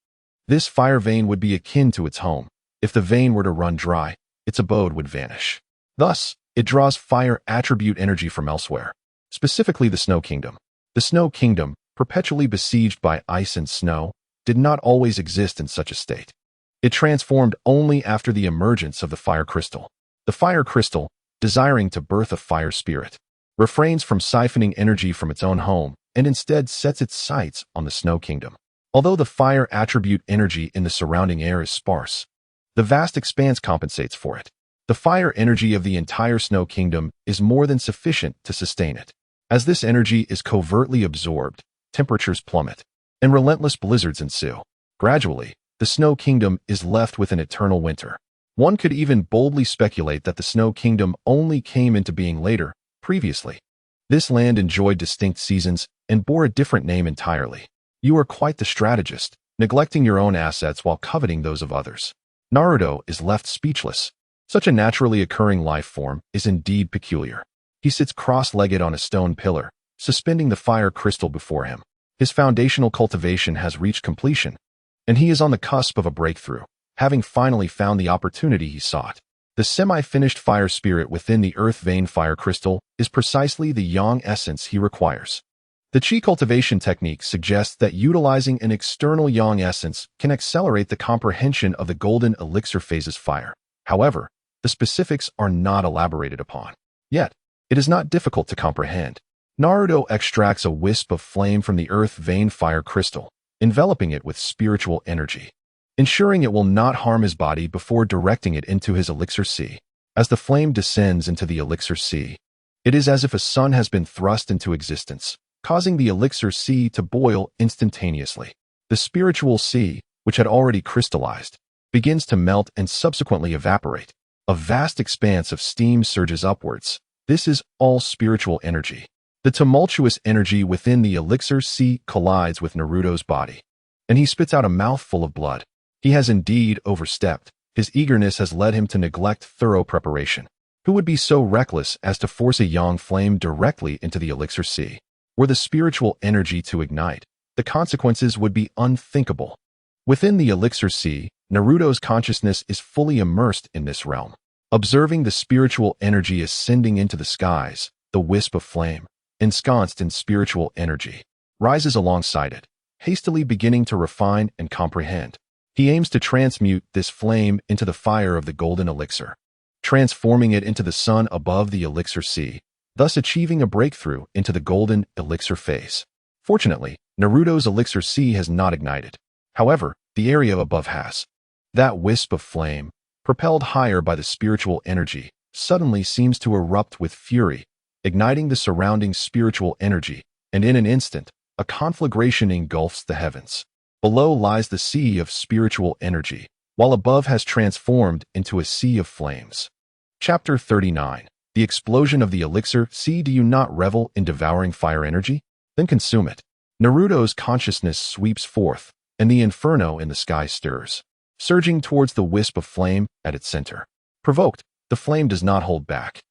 this fire vein would be akin to its home. If the vein were to run dry, its abode would vanish. Thus, it draws fire attribute energy from elsewhere, specifically the Snow Kingdom. The Snow Kingdom, perpetually besieged by ice and snow, did not always exist in such a state. It transformed only after the emergence of the fire crystal. The fire crystal, desiring to birth a fire spirit, refrains from siphoning energy from its own home and instead sets its sights on the Snow Kingdom. Although the fire attribute energy in the surrounding air is sparse, the vast expanse compensates for it. The fire energy of the entire Snow Kingdom is more than sufficient to sustain it. As this energy is covertly absorbed, temperatures plummet, and relentless blizzards ensue. Gradually, the Snow Kingdom is left with an eternal winter. One could even boldly speculate that the Snow Kingdom only came into being later, previously. This land enjoyed distinct seasons and bore a different name entirely. You are quite the strategist, neglecting your own assets while coveting those of others. Naruto is left speechless. Such a naturally occurring life form is indeed peculiar. He sits cross-legged on a stone pillar, suspending the fire crystal before him. His foundational cultivation has reached completion, and he is on the cusp of a breakthrough, having finally found the opportunity he sought. The semi-finished fire spirit within the earth vein fire crystal is precisely the yang essence he requires. The Qi cultivation technique suggests that utilizing an external yang essence can accelerate the comprehension of the golden elixir phase's fire. However, the specifics are not elaborated upon. Yet, it is not difficult to comprehend. Naruto extracts a wisp of flame from the earth vein fire crystal, enveloping it with spiritual energy. ensuring it will not harm his body before directing it into his elixir sea. As the flame descends into the elixir sea, it is as if a sun has been thrust into existence, causing the elixir sea to boil instantaneously. The spiritual sea, which had already crystallized, begins to melt and subsequently evaporate. A vast expanse of steam surges upwards. This is all spiritual energy. The tumultuous energy within the elixir sea collides with Naruto's body, and he spits out a mouthful of blood. He has indeed overstepped. His eagerness has led him to neglect thorough preparation. Who would be so reckless as to force a yang flame directly into the elixir sea? Were the spiritual energy to ignite, the consequences would be unthinkable. Within the elixir sea, Naruto's consciousness is fully immersed in this realm. Observing the spiritual energy ascending into the skies, the wisp of flame, ensconced in spiritual energy, rises alongside it, hastily beginning to refine and comprehend. He aims to transmute this flame into the fire of the golden elixir, transforming it into the sun above the elixir sea, thus achieving a breakthrough into the golden elixir phase. Fortunately, Naruto's elixir sea has not ignited. However, the area above has. That wisp of flame, propelled higher by the spiritual energy, suddenly seems to erupt with fury, igniting the surrounding spiritual energy, and in an instant, a conflagration engulfs the heavens. Below lies the sea of spiritual energy, while above has transformed into a sea of flames. Chapter 39. The explosion of the elixir sea. Do you not revel in devouring fire energy? Then consume it. Naruto's consciousness sweeps forth, and the inferno in the sky stirs, surging towards the wisp of flame at its center. Provoked, the flame does not hold back,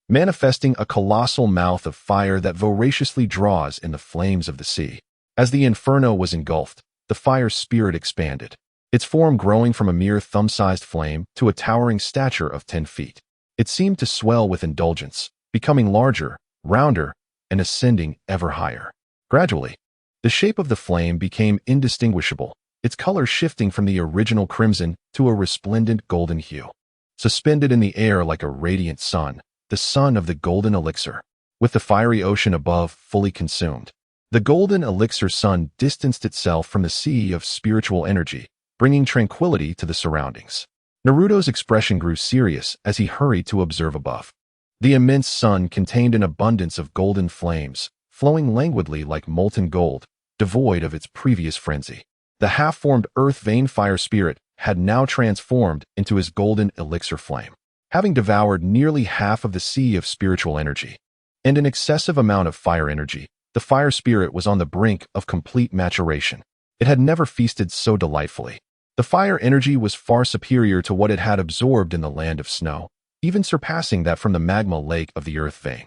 manifesting a colossal mouth of fire that voraciously draws in the flames of the sea. As the inferno was engulfed, the fire spirit expanded, its form growing from a mere thumb-sized flame to a towering stature of 10 feet. It seemed to swell with indulgence, becoming larger, rounder, and ascending ever higher. Gradually, the shape of the flame became indistinguishable, its color shifting from the original crimson to a resplendent golden hue. Suspended in the air like a radiant sun, the sun of the golden elixir, with the fiery ocean above fully consumed. The golden elixir sun distanced itself from the sea of spiritual energy, bringing tranquility to the surroundings. Naruto's expression grew serious as he hurried to observe above. The immense sun contained an abundance of golden flames, flowing languidly like molten gold, devoid of its previous frenzy. The half-formed earth vein fire spirit had now transformed into his golden elixir flame, having devoured nearly half of the sea of spiritual energy. And an excessive amount of fire energy, the fire spirit was on the brink of complete maturation. It had never feasted so delightfully. The fire energy was far superior to what it had absorbed in the land of snow, even surpassing that from the magma lake of the earth vein.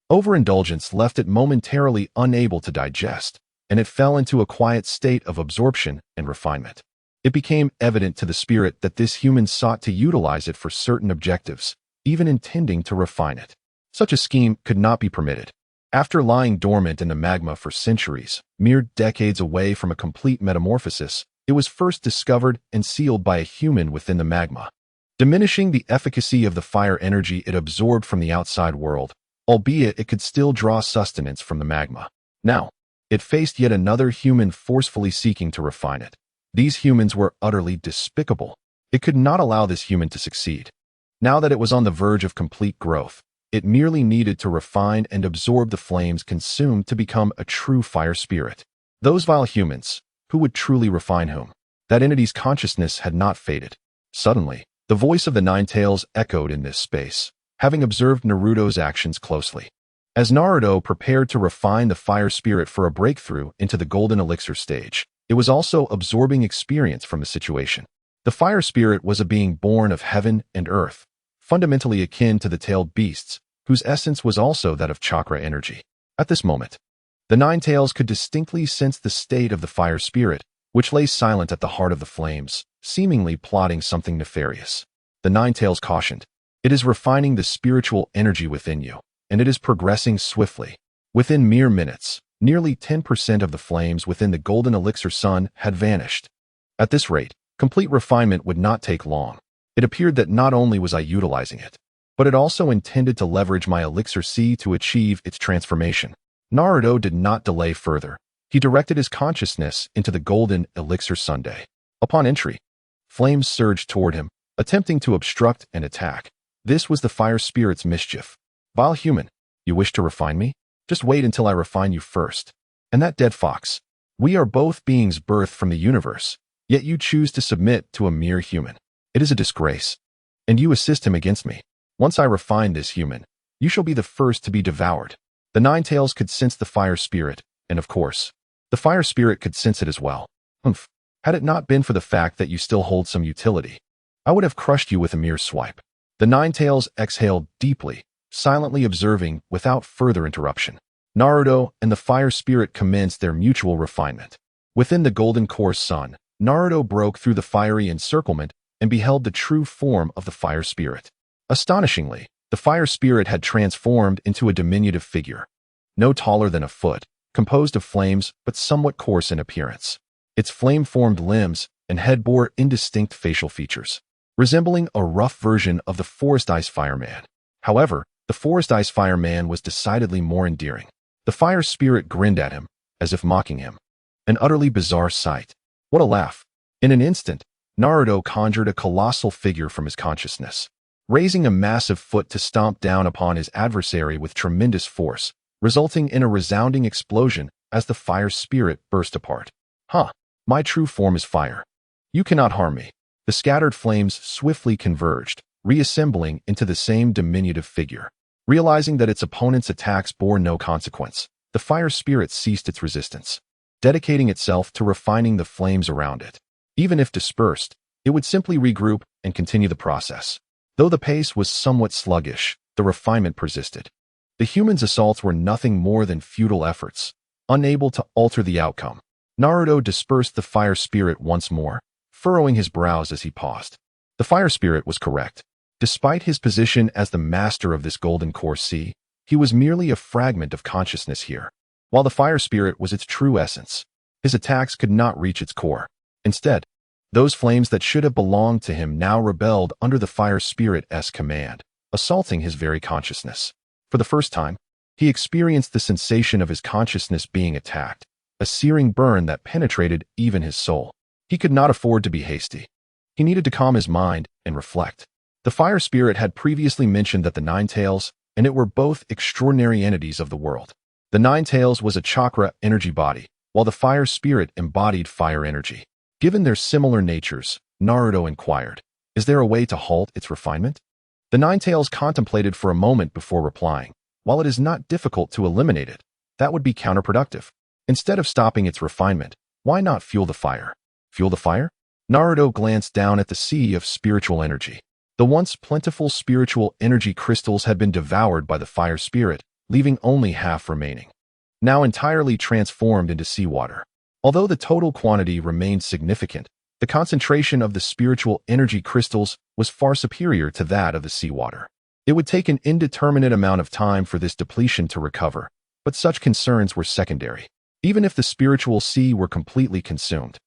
Overindulgence left it momentarily unable to digest, and it fell into a quiet state of absorption and refinement. It became evident to the spirit that this human sought to utilize it for certain objectives, even intending to refine it. Such a scheme could not be permitted. After lying dormant in the magma for centuries, mere decades away from a complete metamorphosis, it was first discovered and sealed by a human within the magma, diminishing the efficacy of the fire energy it absorbed from the outside world, albeit it could still draw sustenance from the magma. Now, it faced yet another human forcefully seeking to refine it. These humans were utterly despicable. It could not allow this human to succeed. Now that it was on the verge of complete growth, it merely needed to refine and absorb the flames consumed to become a true fire spirit. Those vile humans, who would truly refine whom? That entity's consciousness had not faded. Suddenly, the voice of the Nine Tails echoed in this space, having observed Naruto's actions closely. As Naruto prepared to refine the fire spirit for a breakthrough into the golden elixir stage, it was also absorbing experience from the situation. The fire spirit was a being born of heaven and earth, fundamentally akin to the tailed beasts, whose essence was also that of chakra energy. At this moment, the Nine Tails could distinctly sense the state of the fire spirit, which lay silent at the heart of the flames, seemingly plotting something nefarious. The Nine Tails cautioned, "It is refining the spiritual energy within you, and it is progressing swiftly." Within mere minutes, nearly 10% of the flames within the golden elixir sun had vanished. At this rate, complete refinement would not take long. It appeared that not only was I utilizing it, but it also intended to leverage my elixir sea to achieve its transformation. Naruto did not delay further. He directed his consciousness into the golden elixir sundae. Upon entry, Flames surged toward him, attempting to obstruct and attack. This was the fire spirit's mischief. Vile human, you wish to refine me? Just wait until I refine you first. And that dead fox. We are both beings birthed from the universe, yet you choose to submit to a mere human. It is a disgrace. And you assist him against me. Once I refine this human, you shall be the first to be devoured. The Nine Tails could sense the fire spirit, and of course, the fire spirit could sense it as well. Humph. Had it not been for the fact that you still hold some utility, I would have crushed you with a mere swipe. The Nine Tails exhaled deeply, silently observing without further interruption. Naruto and the fire spirit commenced their mutual refinement. Within the golden core sun, Naruto broke through the fiery encirclement and beheld the true form of the fire spirit. Astonishingly, the fire spirit had transformed into a diminutive figure, no taller than a foot, composed of flames but somewhat coarse in appearance. Its flame-formed limbs and head bore indistinct facial features, resembling a rough version of the Forest Ice Fireman. However, the Forest Ice Fireman was decidedly more endearing. The fire spirit grinned at him, as if mocking him. An utterly bizarre sight. What a laugh. In an instant, Naruto conjured a colossal figure from his consciousness, raising a massive foot to stomp down upon his adversary with tremendous force, resulting in a resounding explosion as the fire spirit burst apart. Huh, my true form is fire. You cannot harm me. The scattered flames swiftly converged, reassembling into the same diminutive figure. Realizing that its opponent's attacks bore no consequence, the fire spirit ceased its resistance, dedicating itself to refining the flames around it. Even if dispersed, it would simply regroup and continue the process. Though the pace was somewhat sluggish, the refinement persisted. The human's assaults were nothing more than futile efforts, unable to alter the outcome. Naruto dispersed the fire spirit once more, furrowing his brows as he paused. The fire spirit was correct. Despite his position as the master of this golden core sea, he was merely a fragment of consciousness here. While the fire spirit was its true essence, his attacks could not reach its core. Instead, those flames that should have belonged to him now rebelled under the fire spirit's command, assaulting his very consciousness. For the first time, he experienced the sensation of his consciousness being attacked, a searing burn that penetrated even his soul. He could not afford to be hasty. He needed to calm his mind and reflect. The fire spirit had previously mentioned that the Nine Tails and it were both extraordinary entities of the world. The Nine Tails was a chakra energy body, while the fire spirit embodied fire energy. Given their similar natures, Naruto inquired, is there a way to halt its refinement? The Nine Tails contemplated for a moment before replying, while it is not difficult to eliminate it, that would be counterproductive. Instead of stopping its refinement, why not fuel the fire? Fuel the fire? Naruto glanced down at the sea of spiritual energy. The once plentiful spiritual energy crystals had been devoured by the fire spirit, leaving only half remaining, now entirely transformed into seawater. Although the total quantity remained significant, the concentration of the spiritual energy crystals was far superior to that of the seawater. It would take an indeterminate amount of time for this depletion to recover, but such concerns were secondary. Even if the spiritual sea were completely consumed,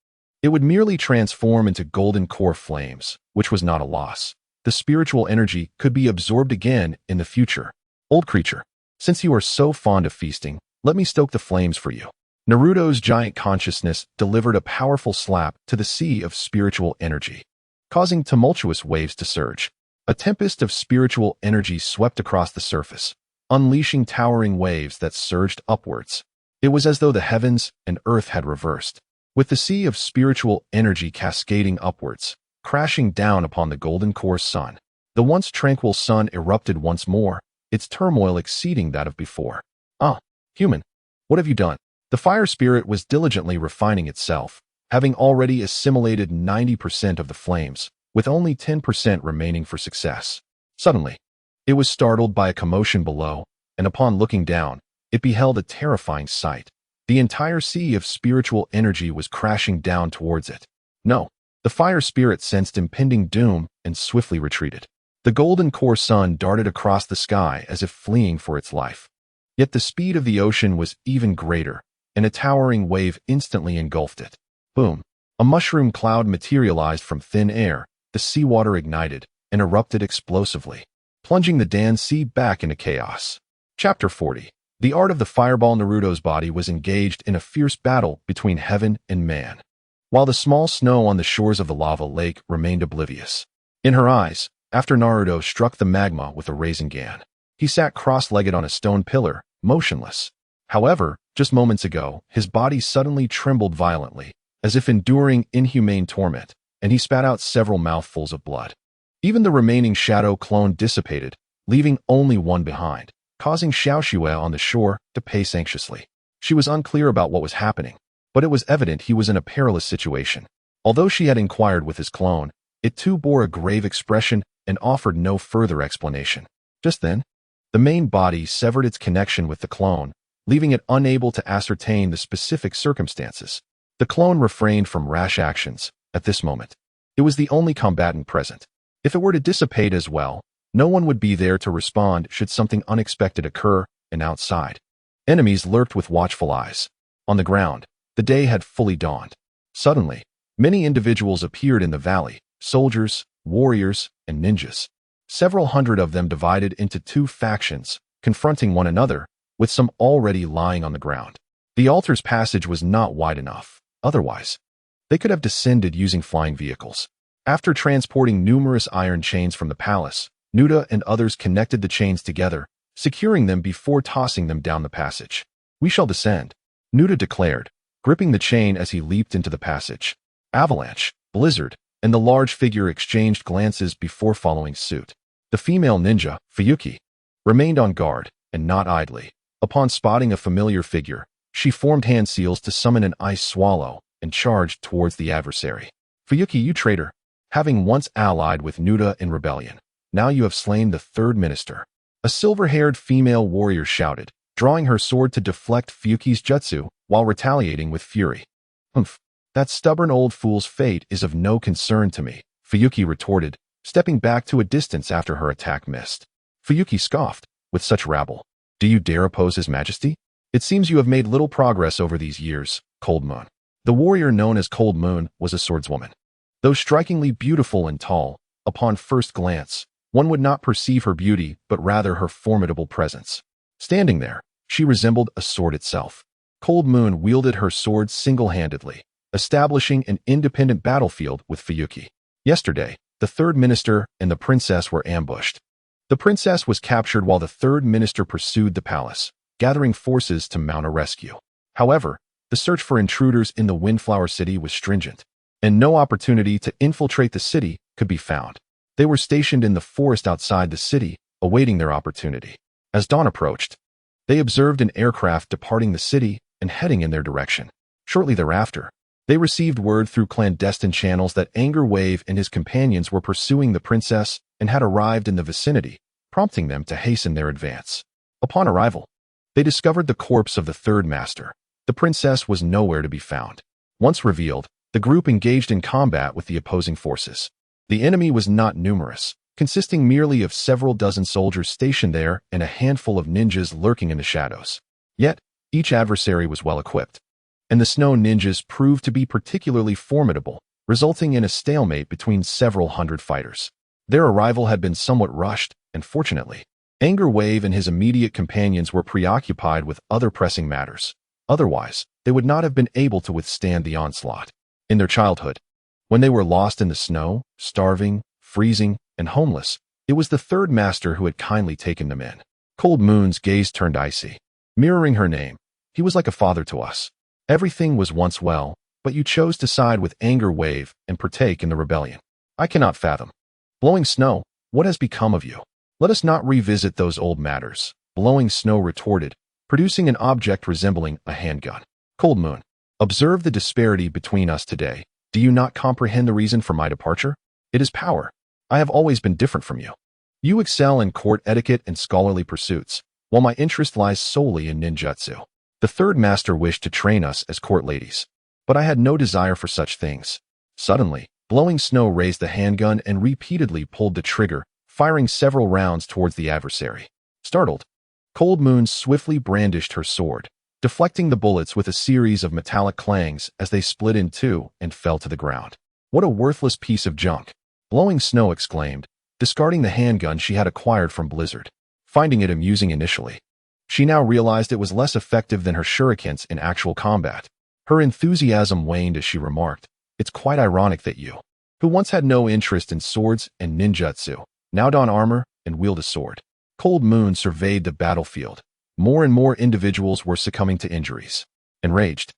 it would merely transform into golden core flames, which was not a loss. The spiritual energy could be absorbed again in the future. Old creature, since you are so fond of feasting, let me stoke the flames for you. Naruto's giant consciousness delivered a powerful slap to the sea of spiritual energy, causing tumultuous waves to surge. A tempest of spiritual energy swept across the surface, unleashing towering waves that surged upwards. It was as though the heavens and earth had reversed, with the sea of spiritual energy cascading upwards, crashing down upon the golden core sun. The once tranquil sun erupted once more, its turmoil exceeding that of before. Ah, human, what have you done? The fire spirit was diligently refining itself, having already assimilated 90% of the flames, with only 10% remaining for success. Suddenly, it was startled by a commotion below, and upon looking down, it beheld a terrifying sight. The entire sea of spiritual energy was crashing down towards it. No, the fire spirit sensed impending doom and swiftly retreated. The golden core sun darted across the sky as if fleeing for its life. Yet the speed of the ocean was even greater, and a towering wave instantly engulfed it. Boom! A mushroom cloud materialized from thin air, the seawater ignited, and erupted explosively, plunging the Dan Sea back into chaos. Chapter 40. The art of the fireball. Naruto's body was engaged in a fierce battle between heaven and man. while the small snow on the shores of the lava lake remained oblivious. In her eyes, after Naruto struck the magma with a Rasengan, he sat cross-legged on a stone pillar, motionless. However, just moments ago, his body suddenly trembled violently, as if enduring inhumane torment, and he spat out several mouthfuls of blood. Even the remaining shadow clone dissipated, leaving only one behind, causing Xiaoxue on the shore to pace anxiously. She was unclear about what was happening, but it was evident he was in a perilous situation. Although she had inquired with his clone, it too bore a grave expression and offered no further explanation. Just then, the main body severed its connection with the clone, leaving it unable to ascertain the specific circumstances. The clone refrained from rash actions at this moment. It was the only combatant present. If it were to dissipate as well, no one would be there to respond should something unexpected occur, and outside. Enemies lurked with watchful eyes. On the ground, the day had fully dawned. Suddenly, many individuals appeared in the valley, soldiers, warriors, and ninjas. Several hundred of them divided into two factions, confronting one another, with some already lying on the ground. The altar's passage was not wide enough. Otherwise, they could have descended using flying vehicles. After transporting numerous iron chains from the palace, Nuda and others connected the chains together, securing them before tossing them down the passage. "We shall descend," Nuda declared, gripping the chain as he leaped into the passage. Avalanche, Blizzard, and the large figure exchanged glances before following suit. The female ninja, Fuyuki, remained on guard, and not idly. Upon spotting a familiar figure, she formed hand seals to summon an ice swallow and charged towards the adversary. "Fuyuki, you traitor! Having once allied with Nuda in rebellion, now you have slain the third minister." A silver-haired female warrior shouted, drawing her sword to deflect Fuyuki's jutsu while retaliating with fury. "Humph, that stubborn old fool's fate is of no concern to me," Fuyuki retorted, stepping back to a distance after her attack missed. Fuyuki scoffed, "With such rabble, do you dare oppose his majesty? It seems you have made little progress over these years, Cold Moon." The warrior known as Cold Moon was a swordswoman. Though strikingly beautiful and tall, upon first glance, one would not perceive her beauty but rather her formidable presence. Standing there, she resembled a sword itself. Cold Moon wielded her sword single-handedly, establishing an independent battlefield with Fuyuki. Yesterday, the third minister and the princess were ambushed. The princess was captured while the third minister pursued the palace, gathering forces to mount a rescue. However, the search for intruders in the Windflower City was stringent, and no opportunity to infiltrate the city could be found. They were stationed in the forest outside the city, awaiting their opportunity. As dawn approached, they observed an aircraft departing the city and heading in their direction. Shortly thereafter, they received word through clandestine channels that Anger Wave and his companions were pursuing the princess and had arrived in the vicinity, prompting them to hasten their advance. Upon arrival, they discovered the corpse of the third master. The princess was nowhere to be found. Once revealed, the group engaged in combat with the opposing forces. The enemy was not numerous, consisting merely of several dozen soldiers stationed there and a handful of ninjas lurking in the shadows. Yet, each adversary was well equipped, and the snow ninjas proved to be particularly formidable, resulting in a stalemate between several hundred fighters. Their arrival had been somewhat rushed, and fortunately, Anger Wave and his immediate companions were preoccupied with other pressing matters. Otherwise, they would not have been able to withstand the onslaught. In their childhood, when they were lost in the snow, starving, freezing, and homeless, it was the third master who had kindly taken them in. Cold Moon's gaze turned icy. Mirroring her name, he was like a father to us. Everything was once well, but you chose to side with Anger Wave and partake in the rebellion. I cannot fathom. Blowing Snow, what has become of you? Let us not revisit those old matters, Blowing Snow retorted, producing an object resembling a handgun. Cold Moon, observe the disparity between us today. Do you not comprehend the reason for my departure? It is power. I have always been different from you. You excel in court etiquette and scholarly pursuits, while my interest lies solely in ninjutsu. The third master wished to train us as court ladies, but I had no desire for such things. Suddenly, Blowing Snow raised the handgun and repeatedly pulled the trigger, firing several rounds towards the adversary. Startled, Cold Moon swiftly brandished her sword, deflecting the bullets with a series of metallic clangs as they split in two and fell to the ground. What a worthless piece of junk, Blowing Snow exclaimed, discarding the handgun she had acquired from Blizzard. Finding it amusing initially, she now realized it was less effective than her shurikens in actual combat. Her enthusiasm waned as she remarked, It's quite ironic that you, who once had no interest in swords and ninjutsu, now don armor and wield a sword. Cold Moon surveyed the battlefield. More and more individuals were succumbing to injuries. Enraged,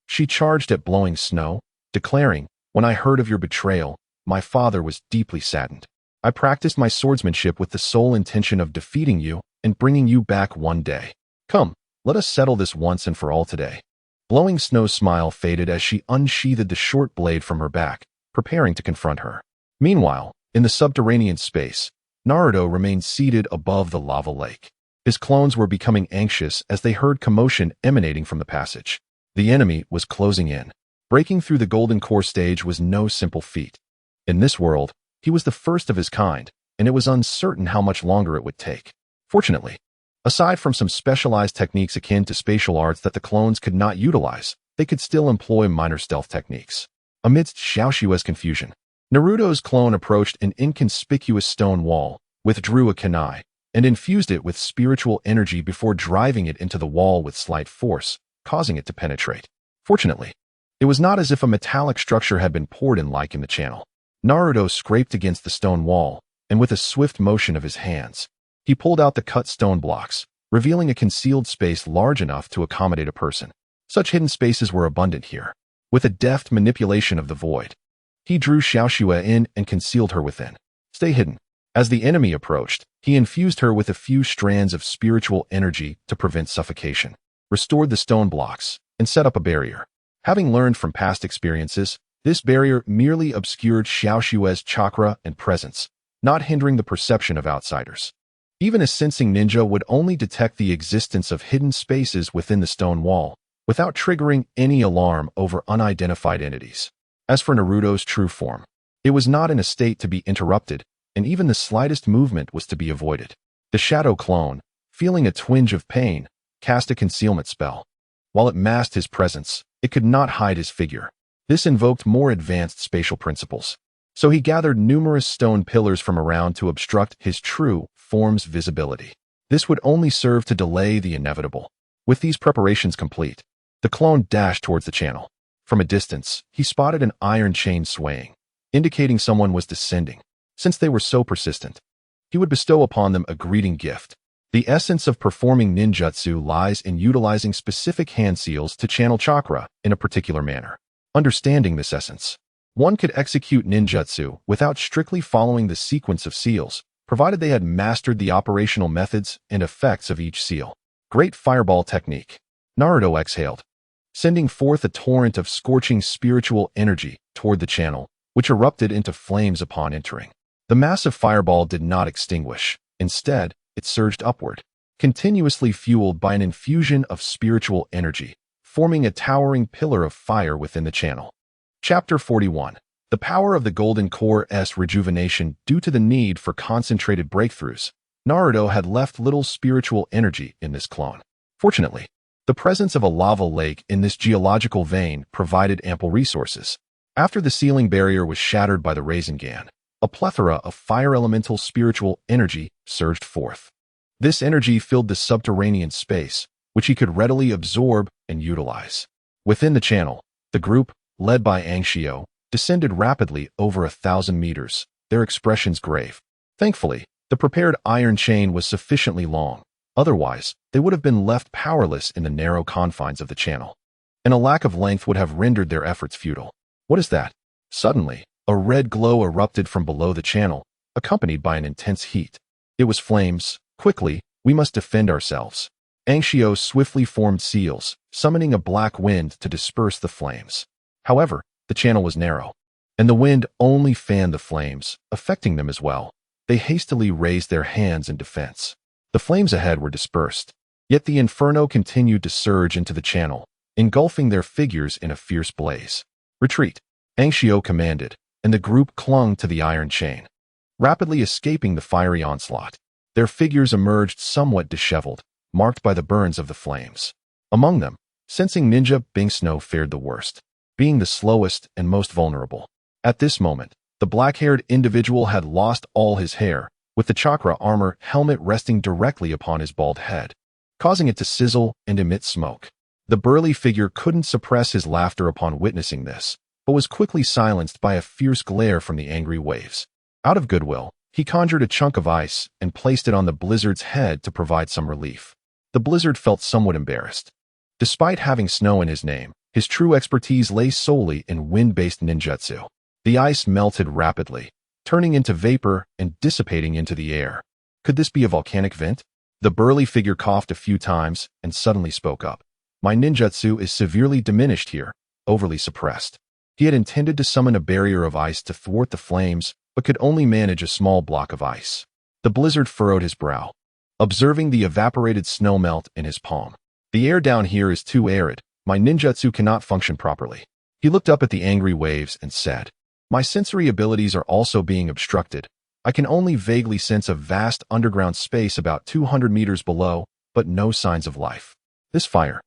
she charged at Blowing Snow, declaring, "When I heard of your betrayal, my father was deeply saddened. I practiced my swordsmanship with the sole intention of defeating you and bringing you back one day. Come, let us settle this once and for all today." Blowing Snow's smile faded as she unsheathed the short blade from her back, preparing to confront her. Meanwhile, in the subterranean space, Naruto remained seated above the lava lake. His clones were becoming anxious as they heard commotion emanating from the passage. The enemy was closing in. Breaking through the Golden Core stage was no simple feat. In this world, he was the first of his kind, and it was uncertain how much longer it would take. Fortunately, aside from some specialized techniques akin to spatial arts that the clones could not utilize, they could still employ minor stealth techniques. Amidst Xiaoshui's confusion, Naruto's clone approached an inconspicuous stone wall, withdrew a kunai, and infused it with spiritual energy before driving it into the wall with slight force, causing it to penetrate. Fortunately, it was not as if a metallic structure had been poured in like in the channel. Naruto scraped against the stone wall, and with a swift motion of his hands, he pulled out the cut stone blocks, revealing a concealed space large enough to accommodate a person. Such hidden spaces were abundant here. With a deft manipulation of the void, he drew Xiaoxue in and concealed her within. Stay hidden. As the enemy approached, he infused her with a few strands of spiritual energy to prevent suffocation, restored the stone blocks, and set up a barrier. Having learned from past experiences, this barrier merely obscured Xiaoshue's chakra and presence, not hindering the perception of outsiders. Even a sensing ninja would only detect the existence of hidden spaces within the stone wall, without triggering any alarm over unidentified entities. As for Naruto's true form, it was not in a state to be interrupted, and even the slightest movement was to be avoided. The shadow clone, feeling a twinge of pain, cast a concealment spell. While it masked his presence, it could not hide his figure. This invoked more advanced spatial principles. So he gathered numerous stone pillars from around to obstruct his true form's visibility. This would only serve to delay the inevitable. With these preparations complete, the clone dashed towards the channel. From a distance, he spotted an iron chain swaying, indicating someone was descending. Since they were so persistent, he would bestow upon them a greeting gift. The essence of performing ninjutsu lies in utilizing specific hand seals to channel chakra in a particular manner. Understanding this essence, one could execute ninjutsu without strictly following the sequence of seals, provided they had mastered the operational methods and effects of each seal. Great Fireball Technique. Naruto exhaled, sending forth a torrent of scorching spiritual energy toward the channel, which erupted into flames upon entering. The massive fireball did not extinguish. Instead, it surged upward, continuously fueled by an infusion of spiritual energy, forming a towering pillar of fire within the channel. Chapter 41. The power of the Golden Core's rejuvenation due to the need for concentrated breakthroughs. Naruto had left little spiritual energy in this clone. Fortunately, the presence of a lava lake in this geological vein provided ample resources. After the sealing barrier was shattered by the Rasengan, a plethora of fire elemental spiritual energy surged forth. This energy filled the subterranean space, which he could readily absorb and utilize. Within the channel, the group, led by Angshio, descended rapidly over 1,000 meters, their expressions grave. Thankfully, the prepared iron chain was sufficiently long. Otherwise, they would have been left powerless in the narrow confines of the channel, and a lack of length would have rendered their efforts futile. What is that? Suddenly, a red glow erupted from below the channel, accompanied by an intense heat. It was flames. Quickly, we must defend ourselves. Angshio swiftly formed seals, summoning a black wind to disperse the flames. However, the channel was narrow, and the wind only fanned the flames, affecting them as well. They hastily raised their hands in defense. The flames ahead were dispersed, yet the inferno continued to surge into the channel, engulfing their figures in a fierce blaze. Retreat, Angshio commanded, and the group clung to the iron chain, rapidly escaping the fiery onslaught. Their figures emerged somewhat disheveled, marked by the burns of the flames. Among them, Sensing Ninja Bing Snow fared the worst, being the slowest and most vulnerable. At this moment, the black-haired individual had lost all his hair, with the chakra armor helmet resting directly upon his bald head, causing it to sizzle and emit smoke. The burly figure couldn't suppress his laughter upon witnessing this, but was quickly silenced by a fierce glare from the angry waves. Out of goodwill, he conjured a chunk of ice and placed it on the blizzard's head to provide some relief. The blizzard felt somewhat embarrassed. Despite having snow in his name, his true expertise lay solely in wind-based ninjutsu. The ice melted rapidly, turning into vapor and dissipating into the air. Could this be a volcanic vent? The burly figure coughed a few times and suddenly spoke up. My ninjutsu is severely diminished here, overly suppressed. He had intended to summon a barrier of ice to thwart the flames, but could only manage a small block of ice. The blizzard furrowed his brow, observing the evaporated snow melt in his palm. The air down here is too arid. My ninjutsu cannot function properly. He looked up at the angry waves and said, My sensory abilities are also being obstructed. I can only vaguely sense a vast underground space about 200 meters below, but no signs of life. This fire.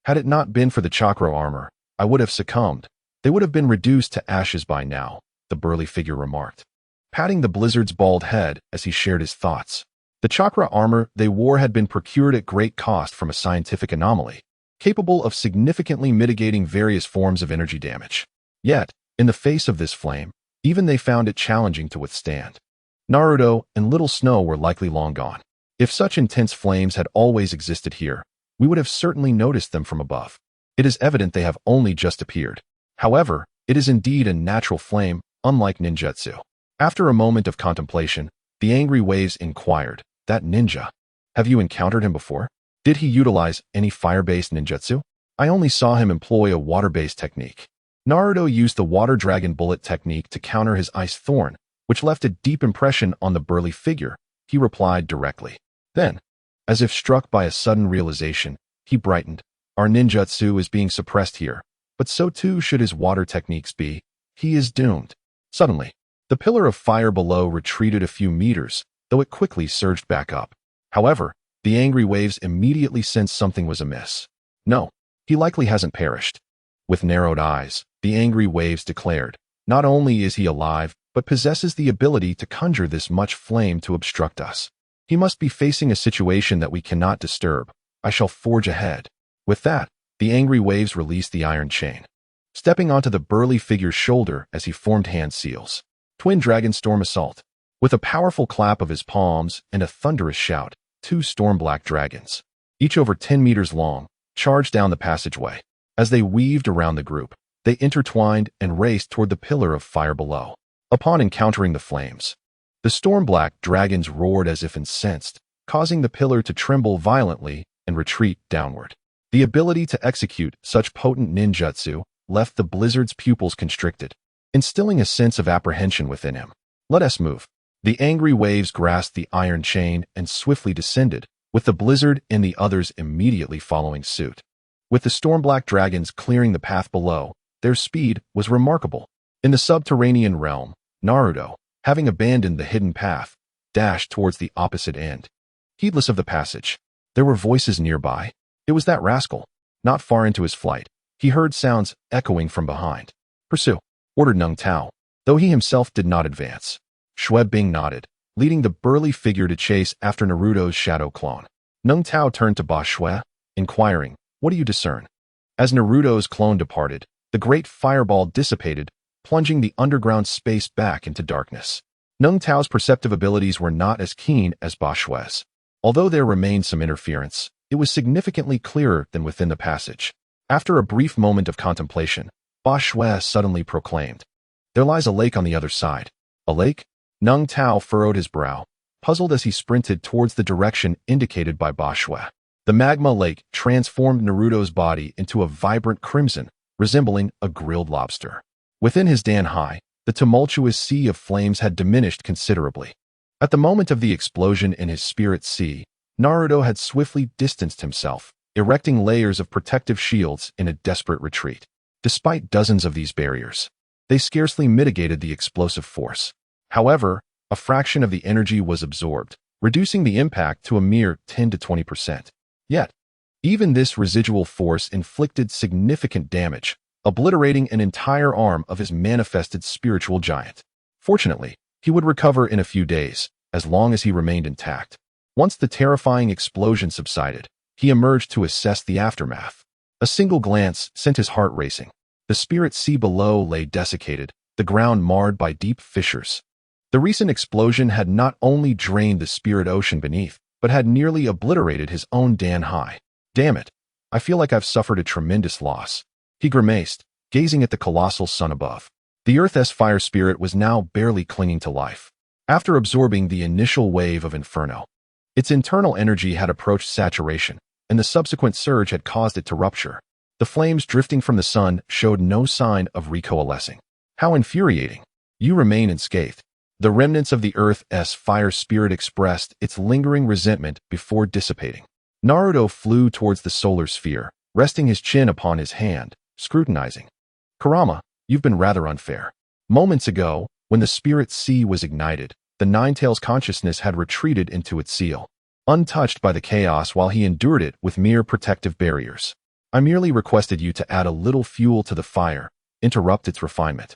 Had it not been for the chakra armor, I would have succumbed. They would have been reduced to ashes by now, the burly figure remarked, patting the blizzard's bald head as he shared his thoughts. The chakra armor they wore had been procured at great cost from a scientific anomaly, capable of significantly mitigating various forms of energy damage. Yet, in the face of this flame, even they found it challenging to withstand. Naruto and Little Snow were likely long gone. If such intense flames had always existed here, we would have certainly noticed them from above. It is evident they have only just appeared. However, it is indeed a natural flame, unlike ninjutsu. After a moment of contemplation, the angry waves inquired, That ninja? Have you encountered him before? Did he utilize any fire-based ninjutsu? I only saw him employ a water-based technique. Naruto used the water dragon bullet technique to counter his ice thorn, which left a deep impression on the burly figure. He replied directly. Then, as if struck by a sudden realization, he brightened. Our ninjutsu is being suppressed here, but so too should his water techniques be. He is doomed. Suddenly, the pillar of fire below retreated a few meters, though it quickly surged back up. However, the angry waves immediately sensed something was amiss. No, he likely hasn't perished. With narrowed eyes, the angry waves declared, Not only is he alive, but possesses the ability to conjure this much flame to obstruct us. He must be facing a situation that we cannot disturb. I shall forge ahead. With that, the angry waves released the iron chain, stepping onto the burly figure's shoulder as he formed hand seals. Twin Dragon Storm Assault. With a powerful clap of his palms and a thunderous shout, two storm-black dragons, each over 10 meters long, charged down the passageway. As they weaved around the group, they intertwined and raced toward the pillar of fire below. Upon encountering the flames, the storm-black dragons roared as if incensed, causing the pillar to tremble violently and retreat downward. The ability to execute such potent ninjutsu left the blizzard's pupils constricted, instilling a sense of apprehension within him. Let us move. The angry waves grasped the iron chain and swiftly descended, with the blizzard and the others immediately following suit. With the storm-black dragons clearing the path below, their speed was remarkable. In the subterranean realm, Naruto, having abandoned the hidden path, dashed towards the opposite end. Heedless of the passage, there were voices nearby. It was that rascal. Not far into his flight, he heard sounds echoing from behind. Pursue, ordered Nung Tao, though he himself did not advance. Shue Bing nodded, leading the burly figure to chase after Naruto's shadow clone. Nung Tao turned to Ba Shue, inquiring, What do you discern? As Naruto's clone departed, the great fireball dissipated, plunging the underground space back into darkness. Nung Tao's perceptive abilities were not as keen as Ba Shue's. Although there remained some interference, it was significantly clearer than within the passage. After a brief moment of contemplation, Ba Shue suddenly proclaimed, There lies a lake on the other side. A lake? Nung Tao furrowed his brow, puzzled as he sprinted towards the direction indicated by Ba Shue. The magma lake transformed Naruto's body into a vibrant crimson, resembling a grilled lobster. Within his Danhai, the tumultuous sea of flames had diminished considerably. At the moment of the explosion in his spirit sea, Naruto had swiftly distanced himself, erecting layers of protective shields in a desperate retreat. Despite dozens of these barriers, they scarcely mitigated the explosive force. However, a fraction of the energy was absorbed, reducing the impact to a mere 10 to 20%. Yet, even this residual force inflicted significant damage, obliterating an entire arm of his manifested spiritual giant. Fortunately, he would recover in a few days, as long as he remained intact. Once the terrifying explosion subsided, he emerged to assess the aftermath. A single glance sent his heart racing. The spirit sea below lay desiccated, the ground marred by deep fissures. The recent explosion had not only drained the spirit ocean beneath, but had nearly obliterated his own Dan Hai. Damn it, I feel like I've suffered a tremendous loss. He grimaced, gazing at the colossal sun above. The Earth's fire spirit was now barely clinging to life. After absorbing the initial wave of inferno, its internal energy had approached saturation, and the subsequent surge had caused it to rupture. The flames drifting from the sun showed no sign of recoalescing. How infuriating. You remain unscathed. The remnants of the Earth's fire spirit expressed its lingering resentment before dissipating. Naruto flew towards the solar sphere, resting his chin upon his hand, scrutinizing. Kurama, you've been rather unfair. Moments ago, when the spirit sea was ignited, the Ninetail's consciousness had retreated into its seal, untouched by the chaos while he endured it with mere protective barriers. I merely requested you to add a little fuel to the fire, interrupt its refinement.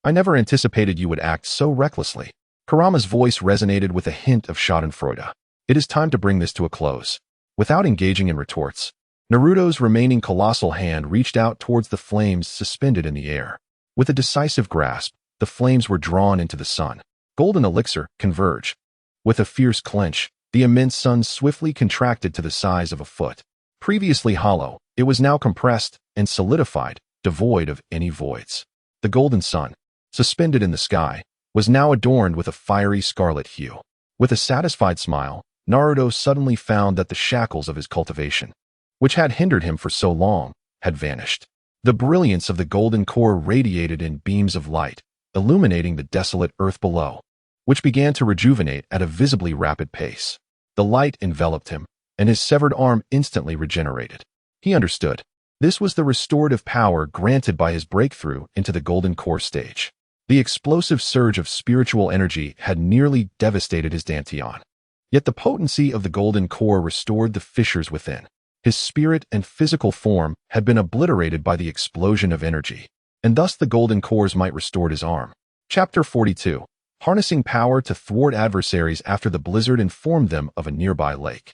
I never anticipated you would act so recklessly. Kurama's voice resonated with a hint of schadenfreude. It is time to bring this to a close. Without engaging in retorts, Naruto's remaining colossal hand reached out towards the flames suspended in the air. With a decisive grasp, the flames were drawn into the sun. Golden elixir converge. With a fierce clench, the immense sun swiftly contracted to the size of a foot. Previously hollow, it was now compressed and solidified, devoid of any voids. The golden sun, suspended in the sky, was now adorned with a fiery scarlet hue. With a satisfied smile, Naruto suddenly found that the shackles of his cultivation, which had hindered him for so long, had vanished. The brilliance of the golden core radiated in beams of light, illuminating the desolate earth below, which began to rejuvenate at a visibly rapid pace. The light enveloped him, and his severed arm instantly regenerated. He understood. This was the restorative power granted by his breakthrough into the golden core stage. The explosive surge of spiritual energy had nearly devastated his dantian. Yet the potency of the golden core restored the fissures within. His spirit and physical form had been obliterated by the explosion of energy, and thus the golden cores might restore his arm. Chapter 42. Harnessing power to thwart adversaries after the blizzard informed them of a nearby lake.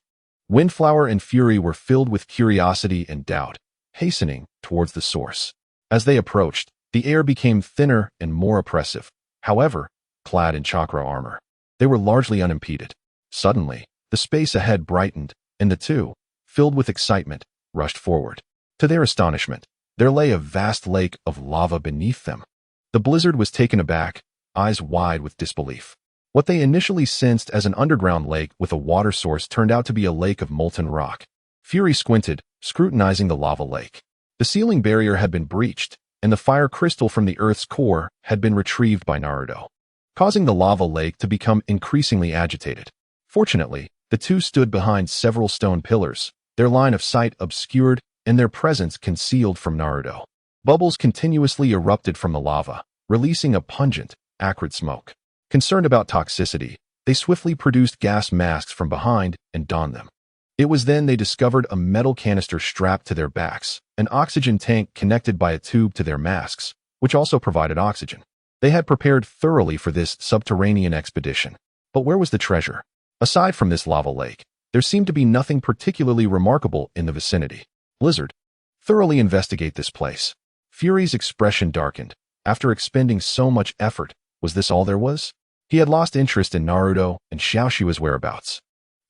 Windflower and Fury were filled with curiosity and doubt, hastening towards the source. As they approached, the air became thinner and more oppressive. However, clad in chakra armor, they were largely unimpeded. Suddenly, the space ahead brightened, and the two, filled with excitement, rushed forward. To their astonishment, there lay a vast lake of lava beneath them. The blizzard was taken aback, eyes wide with disbelief. What they initially sensed as an underground lake with a water source turned out to be a lake of molten rock. Fury squinted, scrutinizing the lava lake. The sealing barrier had been breached, and the fire crystal from the Earth's core had been retrieved by Naruto, causing the lava lake to become increasingly agitated. Fortunately, the two stood behind several stone pillars, their line of sight obscured and their presence concealed from Naruto. Bubbles continuously erupted from the lava, releasing a pungent, acrid smoke. Concerned about toxicity, they swiftly produced gas masks from behind and donned them. It was then they discovered a metal canister strapped to their backs, an oxygen tank connected by a tube to their masks, which also provided oxygen. They had prepared thoroughly for this subterranean expedition. But where was the treasure? Aside from this lava lake, there seemed to be nothing particularly remarkable in the vicinity. Blizzard, thoroughly investigate this place. Fury's expression darkened. After expending so much effort, was this all there was? He had lost interest in Naruto and Xiaoshua's whereabouts.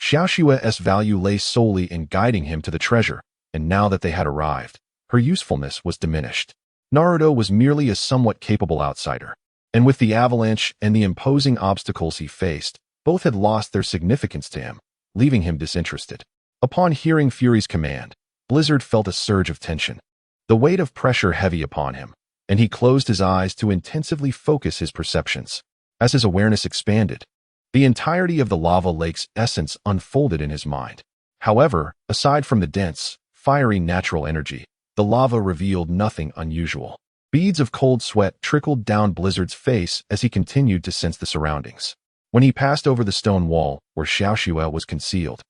Xiaoshua's value lay solely in guiding him to the treasure, and now that they had arrived, her usefulness was diminished. Naruto was merely a somewhat capable outsider, and with the avalanche and the imposing obstacles he faced, both had lost their significance to him, leaving him disinterested. Upon hearing Fury's command, Blizzard felt a surge of tension, the weight of pressure heavy upon him, and he closed his eyes to intensively focus his perceptions. As his awareness expanded, the entirety of the lava lake's essence unfolded in his mind. However, aside from the dense, fiery natural energy, the lava revealed nothing unusual. Beads of cold sweat trickled down Blizzard's face as he continued to sense the surroundings. When he passed over the stone wall where Xiaoshua was concealed,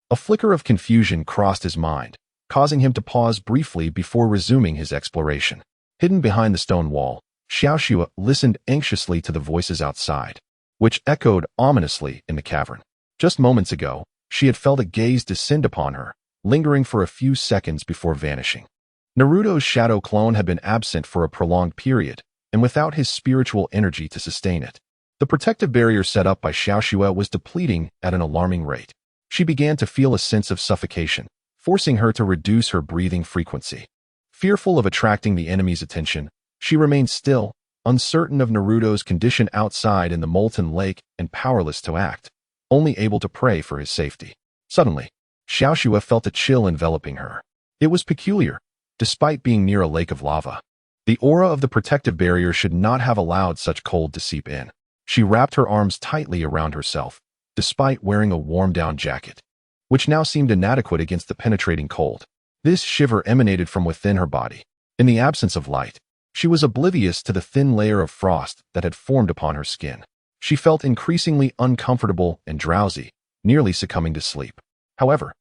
a flicker of confusion crossed his mind, causing him to pause briefly before resuming his exploration. Hidden behind the stone wall, Xiaoshua listened anxiously to the voices outside, which echoed ominously in the cavern. Just moments ago, she had felt a gaze descend upon her, lingering for a few seconds before vanishing. Naruto's shadow clone had been absent for a prolonged period, and without his spiritual energy to sustain it. The protective barrier set up by Xiaoxue was depleting at an alarming rate. She began to feel a sense of suffocation, forcing her to reduce her breathing frequency. Fearful of attracting the enemy's attention, she remained still, uncertain of Naruto's condition outside in the molten lake and powerless to act, only able to pray for his safety. Suddenly, Xiaoxue felt a chill enveloping her. It was peculiar, despite being near a lake of lava. The aura of the protective barrier should not have allowed such cold to seep in. She wrapped her arms tightly around herself, despite wearing a warm-down jacket, which now seemed inadequate against the penetrating cold. This shiver emanated from within her body. In the absence of light, she was oblivious to the thin layer of frost that had formed upon her skin. She felt increasingly uncomfortable and drowsy, nearly succumbing to sleep. However,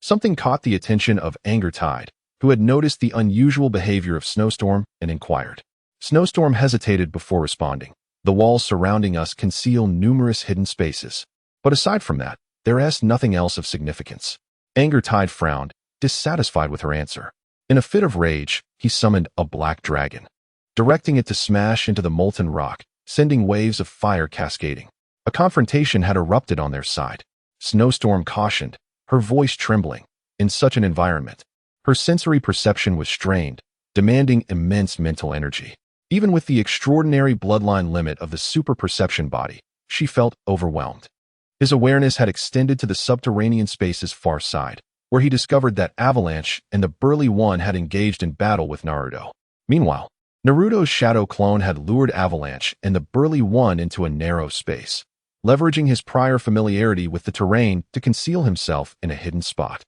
something caught the attention of Angertide, who had noticed the unusual behavior of Snowstorm and inquired. Snowstorm hesitated before responding. The walls surrounding us conceal numerous hidden spaces. But aside from that, there is nothing else of significance. Angertide frowned, dissatisfied with her answer. In a fit of rage, he summoned a black dragon, directing it to smash into the molten rock, sending waves of fire cascading. A confrontation had erupted on their side. Snowstorm cautioned, her voice trembling. In such an environment, her sensory perception was strained, demanding immense mental energy. Even with the extraordinary bloodline limit of the super-perception body, she felt overwhelmed. His awareness had extended to the subterranean space's far side, where he discovered that Avalanche and the Burly One had engaged in battle with Naruto. Meanwhile, Naruto's shadow clone had lured Avalanche and the Burly One into a narrow space, leveraging his prior familiarity with the terrain to conceal himself in a hidden spot.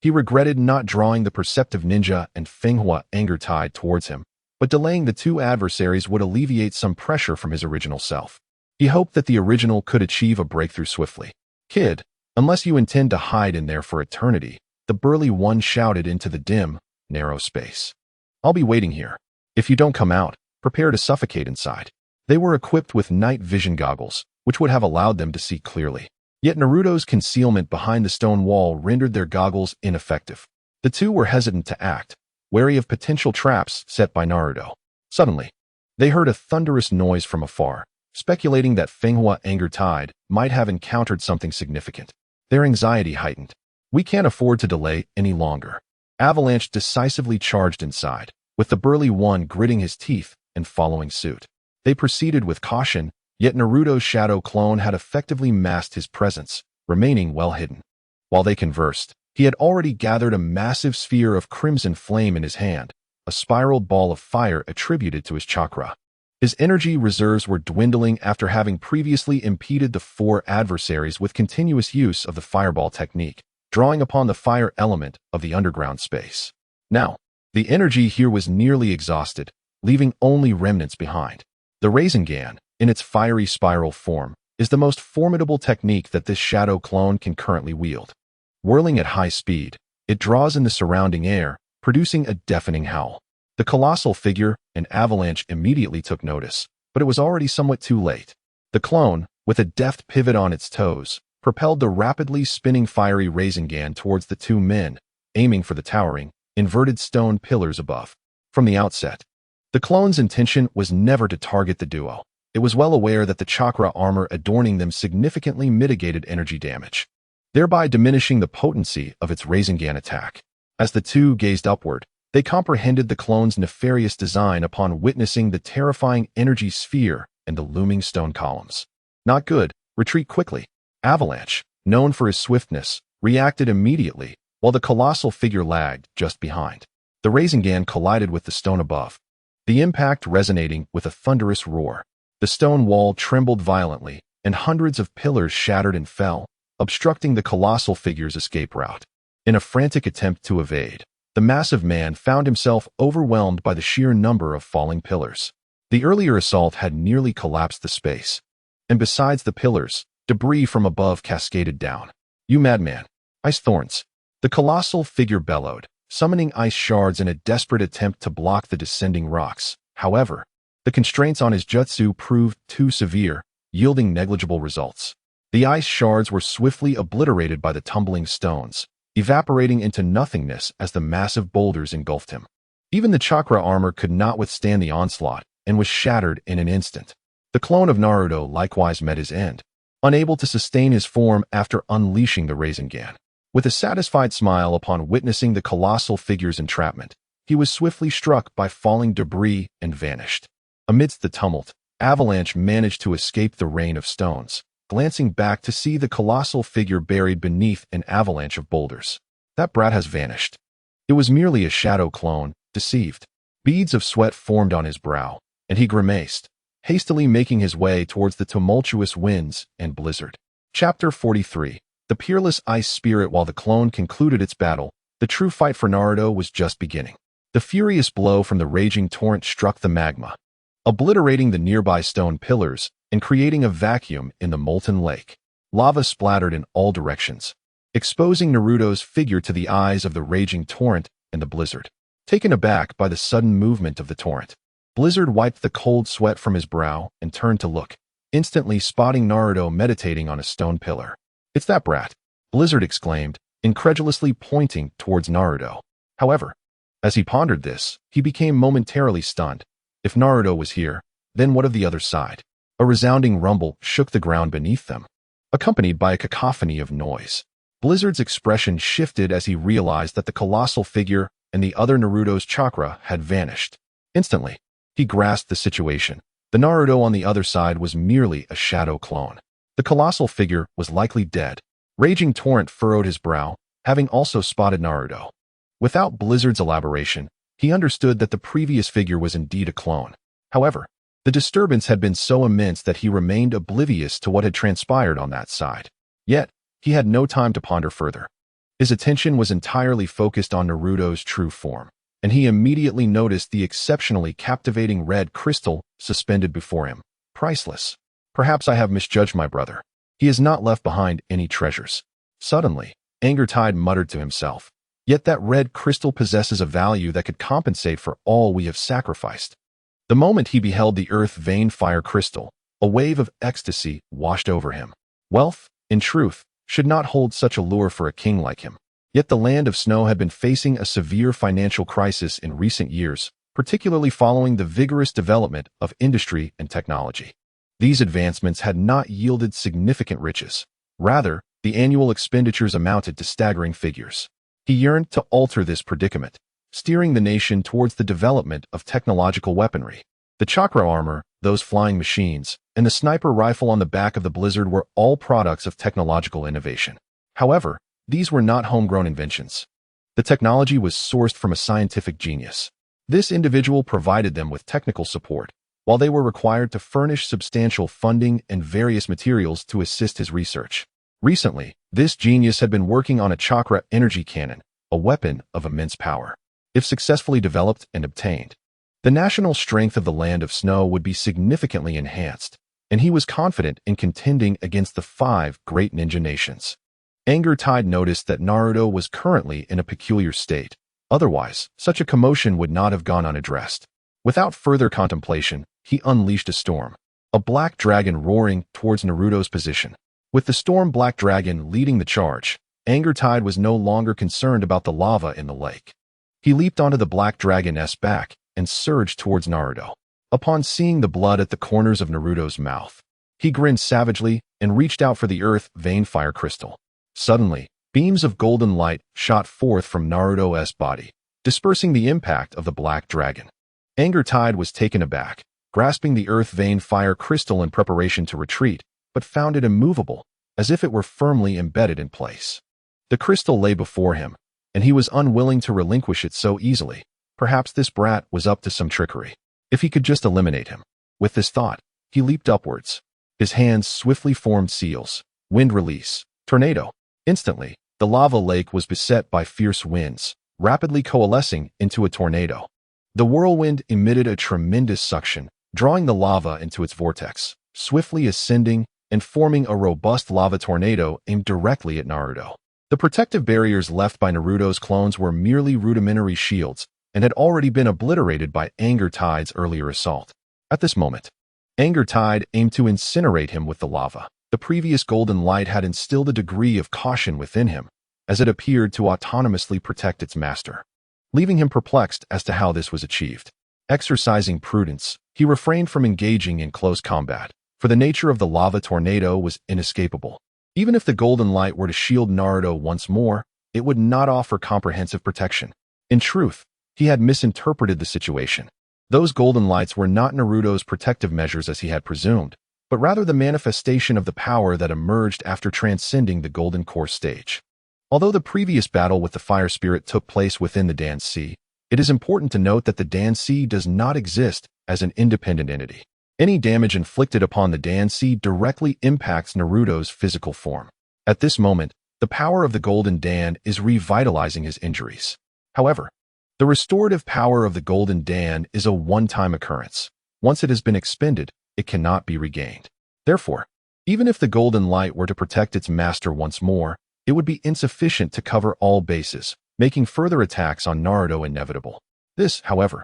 He regretted not drawing the perceptive ninja and Fenghua Angertide towards him, but delaying the two adversaries would alleviate some pressure from his original self. He hoped that the original could achieve a breakthrough swiftly. "Kid, unless you intend to hide in there for eternity," the Burly One shouted into the dim, narrow space. "I'll be waiting here. If you don't come out, prepare to suffocate inside." They were equipped with night vision goggles, which would have allowed them to see clearly. Yet Naruto's concealment behind the stone wall rendered their goggles ineffective. The two were hesitant to act, wary of potential traps set by Naruto. Suddenly, they heard a thunderous noise from afar, speculating that Fenghua Angertide might have encountered something significant. Their anxiety heightened. "We can't afford to delay any longer." Avalanche decisively charged inside, with the Burly One gritting his teeth and following suit. They proceeded with caution, yet Naruto's shadow clone had effectively masked his presence, remaining well hidden. While they conversed, he had already gathered a massive sphere of crimson flame in his hand, a spiraled ball of fire attributed to his chakra. His energy reserves were dwindling after having previously impeded the four adversaries with continuous use of the fireball technique, drawing upon the fire element of the underground space. Now, the energy here was nearly exhausted, leaving only remnants behind. The Rasengan, in its fiery spiral form, is the most formidable technique that this shadow clone can currently wield. Whirling at high speed, it draws in the surrounding air, producing a deafening howl. The colossal figure and Avalanche immediately took notice, but it was already somewhat too late. The clone, with a deft pivot on its toes, propelled the rapidly spinning fiery Rasengan towards the two men, aiming for the towering, inverted stone pillars above. From the outset, the clone's intention was never to target the duo. It was well aware that the chakra armor adorning them significantly mitigated energy damage, thereby diminishing the potency of its Rasengan attack. As the two gazed upward, they comprehended the clone's nefarious design upon witnessing the terrifying energy sphere and the looming stone columns. "Not good, retreat quickly." Avalanche, known for his swiftness, reacted immediately, while the colossal figure lagged just behind. The Rasengan collided with the stone above, the impact resonating with a thunderous roar. The stone wall trembled violently, and hundreds of pillars shattered and fell, obstructing the colossal figure's escape route. In a frantic attempt to evade, the massive man found himself overwhelmed by the sheer number of falling pillars. The earlier assault had nearly collapsed the space, and besides the pillars, debris from above cascaded down. "You madman! Ice thorns!" The colossal figure bellowed, summoning ice shards in a desperate attempt to block the descending rocks. However, the constraints on his jutsu proved too severe, yielding negligible results. The ice shards were swiftly obliterated by the tumbling stones, evaporating into nothingness as the massive boulders engulfed him. Even the chakra armor could not withstand the onslaught and was shattered in an instant. The clone of Naruto likewise met his end, unable to sustain his form after unleashing the Rasengan. With a satisfied smile upon witnessing the colossal figure's entrapment, he was swiftly struck by falling debris and vanished. Amidst the tumult, Avalanche managed to escape the rain of stones, glancing back to see the colossal figure buried beneath an avalanche of boulders. That brat has vanished. It was merely a shadow clone, deceived. Beads of sweat formed on his brow, and he grimaced, hastily making his way towards the tumultuous winds and blizzard. Chapter 43. The Peerless Ice Spirit. While the clone concluded its battle, the true fight for Naruto was just beginning. The furious blow from the raging torrent struck the magma, obliterating the nearby stone pillars and creating a vacuum in the molten lake. Lava splattered in all directions, exposing Naruto's figure to the eyes of the raging torrent and the blizzard. Taken aback by the sudden movement of the torrent, Blizzard wiped the cold sweat from his brow and turned to look, instantly spotting Naruto meditating on a stone pillar. "It's that brat," Blizzard exclaimed, incredulously pointing towards Naruto. However, as he pondered this, he became momentarily stunned. If Naruto was here, then what of the other side? A resounding rumble shook the ground beneath them, accompanied by a cacophony of noise. Blizzard's expression shifted as he realized that the colossal figure and the other Naruto's chakra had vanished. Instantly, he grasped the situation. The Naruto on the other side was merely a shadow clone. The colossal figure was likely dead. Raging Torrent furrowed his brow, having also spotted Naruto. Without Blizzard's elaboration, he understood that the previous figure was indeed a clone. However, the disturbance had been so immense that he remained oblivious to what had transpired on that side. Yet, he had no time to ponder further. His attention was entirely focused on Naruto's true form, and he immediately noticed the exceptionally captivating red crystal suspended before him. Priceless. Perhaps I have misjudged my brother. He has not left behind any treasures. Suddenly, Anger Tide muttered to himself. Yet that red crystal possesses a value that could compensate for all we have sacrificed. The moment he beheld the earth vein fire crystal, a wave of ecstasy washed over him. Wealth, in truth, should not hold such allure for a king like him. Yet the land of snow had been facing a severe financial crisis in recent years, particularly following the vigorous development of industry and technology. These advancements had not yielded significant riches. Rather, the annual expenditures amounted to staggering figures. He yearned to alter this predicament, steering the nation towards the development of technological weaponry. The chakra armor, those flying machines, and the sniper rifle on the back of the Blizzard were all products of technological innovation. However, these were not homegrown inventions. The technology was sourced from a scientific genius. This individual provided them with technical support, while they were required to furnish substantial funding and various materials to assist his research. Recently, this genius had been working on a chakra energy cannon, a weapon of immense power. If successfully developed and obtained, the national strength of the land of snow would be significantly enhanced, and he was confident in contending against the 5 great ninja nations. Anger Tide noticed that Naruto was currently in a peculiar state. Otherwise, such a commotion would not have gone unaddressed. Without further contemplation, he unleashed a storm, a black dragon roaring towards Naruto's position. With the storm black dragon leading the charge, Anger Tide was no longer concerned about the lava in the lake. He leaped onto the black dragon's back and surged towards Naruto. Upon seeing the blood at the corners of Naruto's mouth, he grinned savagely and reached out for the earth vein fire crystal. Suddenly, beams of golden light shot forth from Naruto's body, dispersing the impact of the black dragon. Anger Tide was taken aback, grasping the earth vein fire crystal in preparation to retreat, but found it immovable, as if it were firmly embedded in place. The crystal lay before him, and he was unwilling to relinquish it so easily. Perhaps this brat was up to some trickery. If he could just eliminate him. With this thought, he leaped upwards. His hands swiftly formed seals, wind release, tornado. Instantly, the lava lake was beset by fierce winds, rapidly coalescing into a tornado. The whirlwind emitted a tremendous suction, drawing the lava into its vortex, swiftly ascending and forming a robust lava tornado aimed directly at Naruto. The protective barriers left by Naruto's clones were merely rudimentary shields and had already been obliterated by Anger Tide's earlier assault. At this moment, Anger Tide aimed to incinerate him with the lava. The previous golden light had instilled a degree of caution within him, as it appeared to autonomously protect its master. leaving him perplexed as to how this was achieved. Exercising prudence, he refrained from engaging in close combat, for the nature of the lava tornado was inescapable. Even if the golden light were to shield Naruto once more, it would not offer comprehensive protection. In truth, he had misinterpreted the situation. Those golden lights were not Naruto's protective measures as he had presumed, but rather the manifestation of the power that emerged after transcending the Golden Core stage. Although the previous battle with the fire spirit took place within the Dan-sea, it is important to note that the Dan-sea does not exist as an independent entity. Any damage inflicted upon the Dan-sea directly impacts Naruto's physical form. At this moment, the power of the Golden Dan is revitalizing his injuries. However, the restorative power of the Golden Dan is a one-time occurrence. Once it has been expended, it cannot be regained. Therefore, even if the Golden Light were to protect its master once more, it would be insufficient to cover all bases, making further attacks on Naruto inevitable. This, however,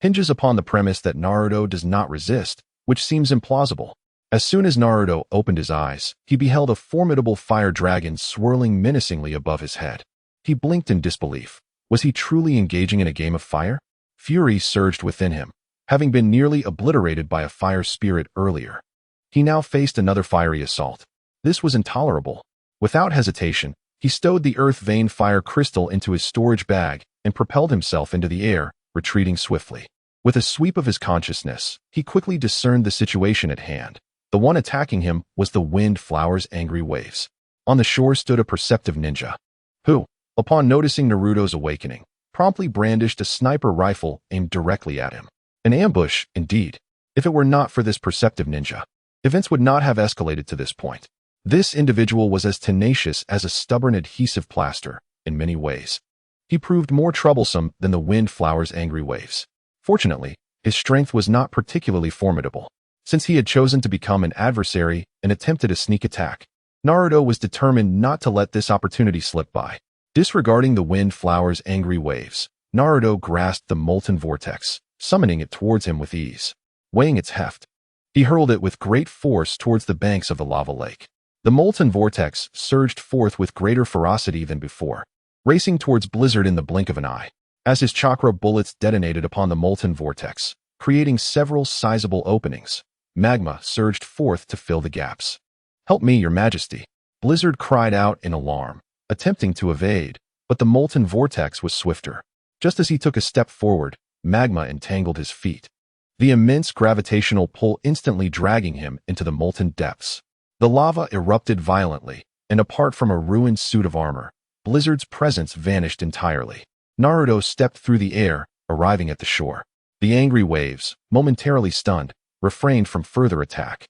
hinges upon the premise that Naruto does not resist, which seems implausible. As soon as Naruto opened his eyes, he beheld a formidable fire dragon swirling menacingly above his head. He blinked in disbelief. Was he truly engaging in a game of fire? Fury surged within him, having been nearly obliterated by a fire spirit earlier. He now faced another fiery assault. This was intolerable. Without hesitation, he stowed the earth vein fire crystal into his storage bag and propelled himself into the air, retreating swiftly. With a sweep of his consciousness, he quickly discerned the situation at hand. The one attacking him was the wind flower's angry waves. On the shore stood a perceptive ninja, who, upon noticing Naruto's awakening, promptly brandished a sniper rifle aimed directly at him. An ambush, indeed. If it were not for this perceptive ninja, events would not have escalated to this point. This individual was as tenacious as a stubborn adhesive plaster, in many ways. He proved more troublesome than the wind flower's angry waves. Fortunately, his strength was not particularly formidable. Since he had chosen to become an adversary and attempted a sneak attack, Naruto was determined not to let this opportunity slip by. Disregarding the wind flower's angry waves, Naruto grasped the molten vortex, summoning it towards him with ease. Weighing its heft, he hurled it with great force towards the banks of the lava lake. The molten vortex surged forth with greater ferocity than before, racing towards Blizzard in the blink of an eye. As his chakra bullets detonated upon the molten vortex, creating several sizable openings, magma surged forth to fill the gaps. "Help me, your majesty," Blizzard cried out in alarm, attempting to evade, but the molten vortex was swifter. Just as he took a step forward, magma entangled his feet, the immense gravitational pull instantly dragging him into the molten depths. The lava erupted violently, and apart from a ruined suit of armor, Blizzard's presence vanished entirely. Naruto stepped through the air, arriving at the shore. The angry waves, momentarily stunned, refrained from further attack.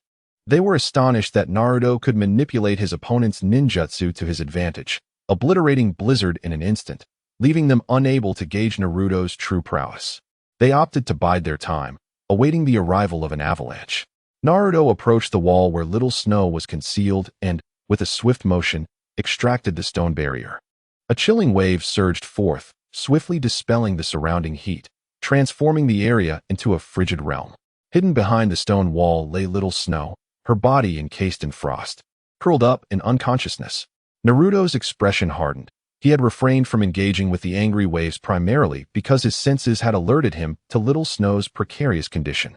They were astonished that Naruto could manipulate his opponent's ninjutsu to his advantage, obliterating Blizzard in an instant, leaving them unable to gauge Naruto's true prowess. They opted to bide their time, awaiting the arrival of an avalanche. Naruto approached the wall where Little Snow was concealed and, with a swift motion, extracted the stone barrier. A chilling wave surged forth, swiftly dispelling the surrounding heat, transforming the area into a frigid realm. Hidden behind the stone wall lay Little Snow, her body encased in frost, curled up in unconsciousness. Naruto's expression hardened. He had refrained from engaging with the angry waves primarily because his senses had alerted him to Little Snow's precarious condition.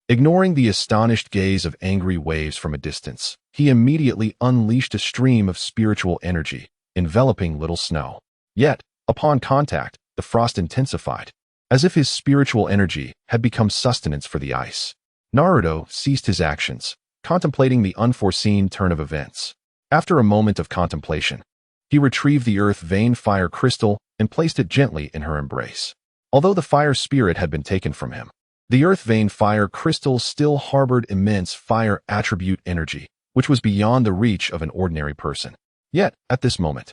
Ignoring the astonished gaze of angry waves from a distance, he immediately unleashed a stream of spiritual energy, enveloping Little Snow. Yet, upon contact, the frost intensified, as if his spiritual energy had become sustenance for the ice. Naruto ceased his actions, contemplating the unforeseen turn of events. After a moment of contemplation, he retrieved the earth vein fire crystal and placed it gently in her embrace. Although the fire spirit had been taken from him, the earth vein fire crystal still harbored immense fire attribute energy, which was beyond the reach of an ordinary person. Yet, at this moment,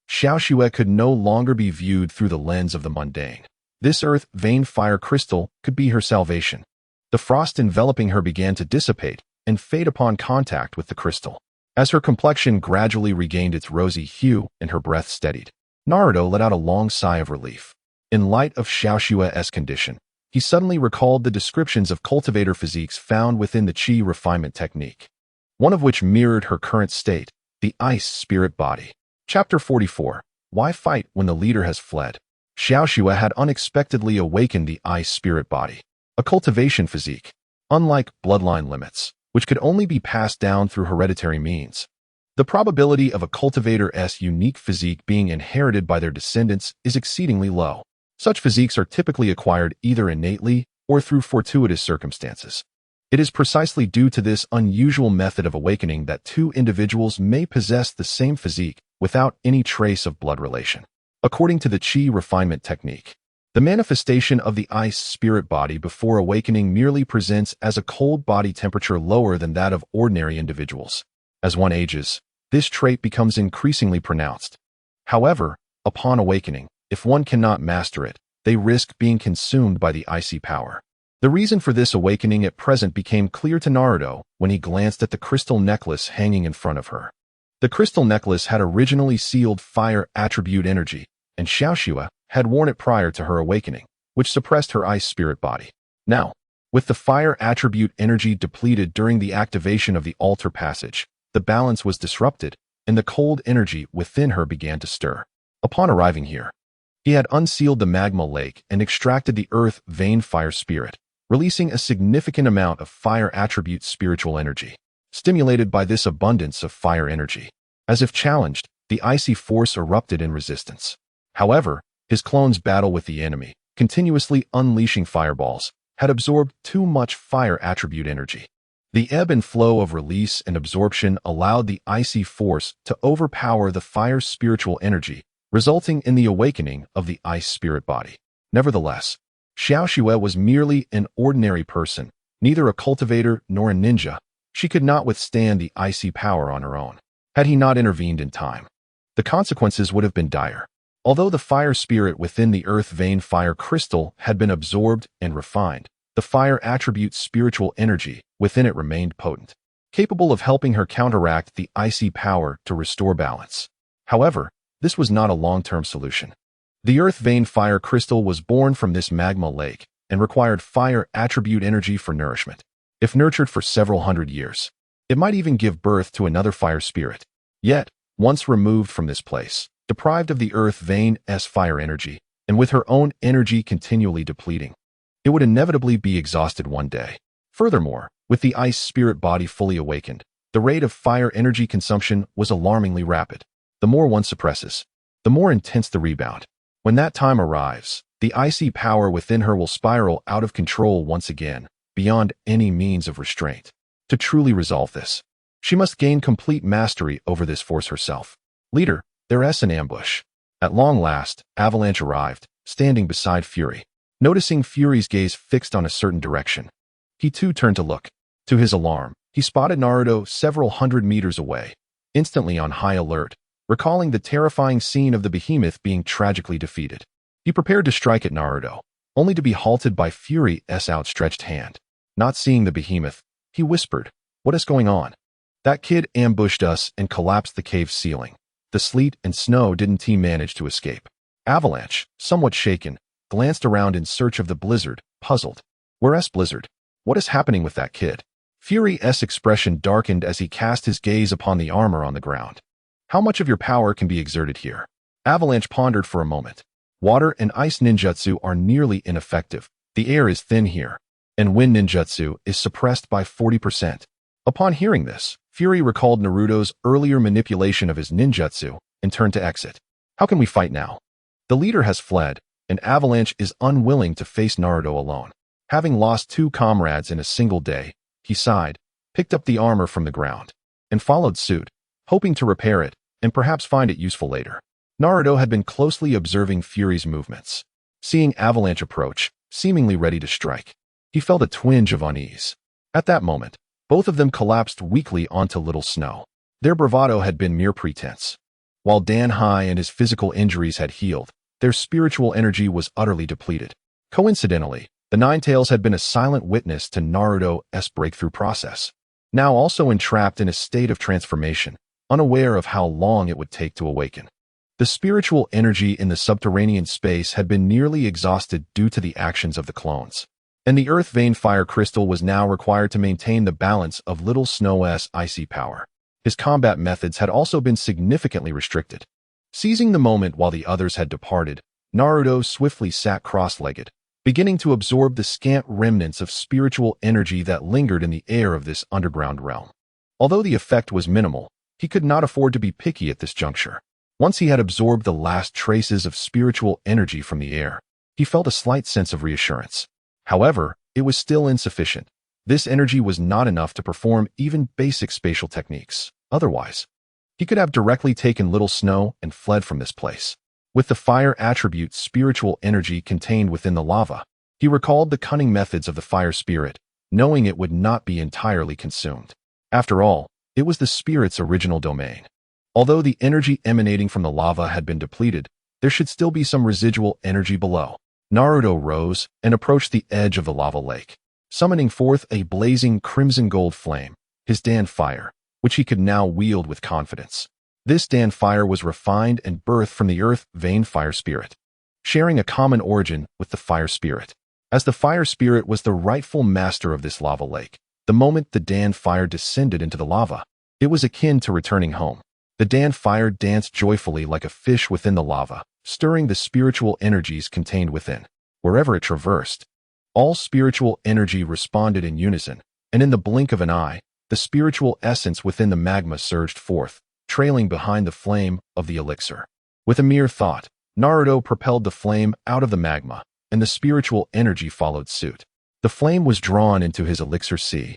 Xiaoxue could no longer be viewed through the lens of the mundane. This earth vein fire crystal could be her salvation. The frost enveloping her began to dissipate and fade upon contact with the crystal. As her complexion gradually regained its rosy hue and her breath steadied, Naruto let out a long sigh of relief. In light of Xiaoxue's condition, he suddenly recalled the descriptions of cultivator physiques found within the Qi refinement technique, one of which mirrored her current state, the ice spirit body. Chapter 44. Why fight when the leader has fled? Xiaoxue had unexpectedly awakened the ice spirit body, a cultivation physique, unlike bloodline limits, which could only be passed down through hereditary means. The probability of a cultivator's unique physique being inherited by their descendants is exceedingly low. Such physiques are typically acquired either innately or through fortuitous circumstances. It is precisely due to this unusual method of awakening that two individuals may possess the same physique without any trace of blood relation. According to the Qi refinement technique, the manifestation of the ice spirit body before awakening merely presents as a cold body temperature lower than that of ordinary individuals. As one ages, this trait becomes increasingly pronounced. However, upon awakening, if one cannot master it, they risk being consumed by the icy power. The reason for this awakening at present became clear to Naruto when he glanced at the crystal necklace hanging in front of her. The crystal necklace had originally sealed fire attribute energy, and Xiaoxue had worn it prior to her awakening, which suppressed her ice spirit body. Now, with the fire attribute energy depleted during the activation of the altar passage, the balance was disrupted, and the cold energy within her began to stir. Upon arriving here, he had unsealed the magma lake and extracted the earth vein fire spirit, releasing a significant amount of fire attribute spiritual energy. Stimulated by this abundance of fire energy, as if challenged, the icy force erupted in resistance. However, his clone's battle with the enemy, continuously unleashing fireballs, had absorbed too much fire attribute energy. The ebb and flow of release and absorption allowed the icy force to overpower the fire's spiritual energy, resulting in the awakening of the ice spirit body. Nevertheless, Xiaoxue was merely an ordinary person, neither a cultivator nor a ninja. She could not withstand the icy power on her own. Had he not intervened in time, the consequences would have been dire. Although the fire spirit within the earth vein fire crystal had been absorbed and refined, the fire attribute spiritual energy within it remained potent, capable of helping her counteract the icy power to restore balance. However, this was not a long-term solution. The earth vein fire crystal was born from this magma lake and required fire attribute energy for nourishment. If nurtured for several hundred years, it might even give birth to another fire spirit. Yet, once removed from this place, deprived of the earth vein's fire energy, and with her own energy continually depleting, it would inevitably be exhausted one day. Furthermore, with the ice spirit body fully awakened, the rate of fire energy consumption was alarmingly rapid. The more one suppresses, the more intense the rebound. When that time arrives, the icy power within her will spiral out of control once again, beyond any means of restraint. To truly resolve this, she must gain complete mastery over this force herself. Leader, there's an ambush. At long last, Avalanche arrived, standing beside Fury. Noticing Fury's gaze fixed on a certain direction, he too turned to look. To his alarm, he spotted Naruto several hundred meters away, instantly on high alert, recalling the terrifying scene of the behemoth being tragically defeated. He prepared to strike at Naruto, only to be halted by Fury's outstretched hand. Not seeing the behemoth, he whispered, "What is going on?" "That kid ambushed us and collapsed the cave ceiling. The sleet and snow didn't manage to escape." Avalanche, somewhat shaken, glanced around in search of the blizzard, puzzled. "Where's Blizzard? What is happening with that kid?" Fury's expression darkened as he cast his gaze upon the armor on the ground. "How much of your power can be exerted here?" Avalanche pondered for a moment. "Water and ice ninjutsu are nearly ineffective. The air is thin here, and wind ninjutsu is suppressed by 40%. Upon hearing this, Fury recalled Naruto's earlier manipulation of his ninjutsu and turned to exit. "How can we fight now?" The leader has fled, and Avalanche is unwilling to face Naruto alone. Having lost 2 comrades in a single day, he sighed, picked up the armor from the ground, and followed suit, hoping to repair it and perhaps find it useful later. Naruto had been closely observing Fury's movements. Seeing Avalanche approach, seemingly ready to strike, he felt a twinge of unease. At that moment, both of them collapsed weakly onto little snow. Their bravado had been mere pretense. While Danhai and his physical injuries had healed, their spiritual energy was utterly depleted. Coincidentally, the Ninetales had been a silent witness to Naruto's breakthrough process, now also entrapped in a state of transformation, unaware of how long it would take to awaken. The spiritual energy in the subterranean space had been nearly exhausted due to the actions of the clones, and the earth vein fire crystal was now required to maintain the balance of Little Snow's icy power. His combat methods had also been significantly restricted. Seizing the moment while the others had departed, Naruto swiftly sat cross-legged, beginning to absorb the scant remnants of spiritual energy that lingered in the air of this underground realm. Although the effect was minimal, he could not afford to be picky at this juncture. Once he had absorbed the last traces of spiritual energy from the air, he felt a slight sense of reassurance. However, it was still insufficient. This energy was not enough to perform even basic spatial techniques. Otherwise, he could have directly taken little snow and fled from this place. With the fire attribute spiritual energy contained within the lava, he recalled the cunning methods of the fire spirit, knowing it would not be entirely consumed. After all, it was the spirit's original domain. Although the energy emanating from the lava had been depleted, there should still be some residual energy below. Naruto rose and approached the edge of the lava lake, summoning forth a blazing crimson gold flame, his Dan fire, which he could now wield with confidence. This Dan fire was refined and birthed from the earth vein fire spirit, sharing a common origin with the fire spirit. As the fire spirit was the rightful master of this lava lake, the moment the Dan fire descended into the lava, it was akin to returning home. The Dan fire danced joyfully like a fish within the lava, stirring the spiritual energies contained within. Wherever it traversed, all spiritual energy responded in unison, and in the blink of an eye, the spiritual essence within the magma surged forth, trailing behind the flame of the elixir. With a mere thought, Naruto propelled the flame out of the magma, and the spiritual energy followed suit. The flame was drawn into his elixir sea,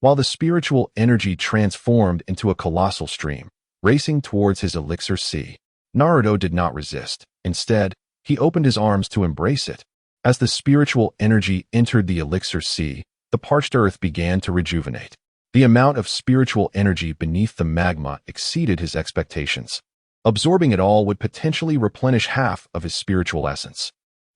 while the spiritual energy transformed into a colossal stream, racing towards his elixir sea. Naruto did not resist. Instead, he opened his arms to embrace it. As the spiritual energy entered the elixir sea, the parched earth began to rejuvenate. The amount of spiritual energy beneath the magma exceeded his expectations. Absorbing it all would potentially replenish half of his spiritual essence.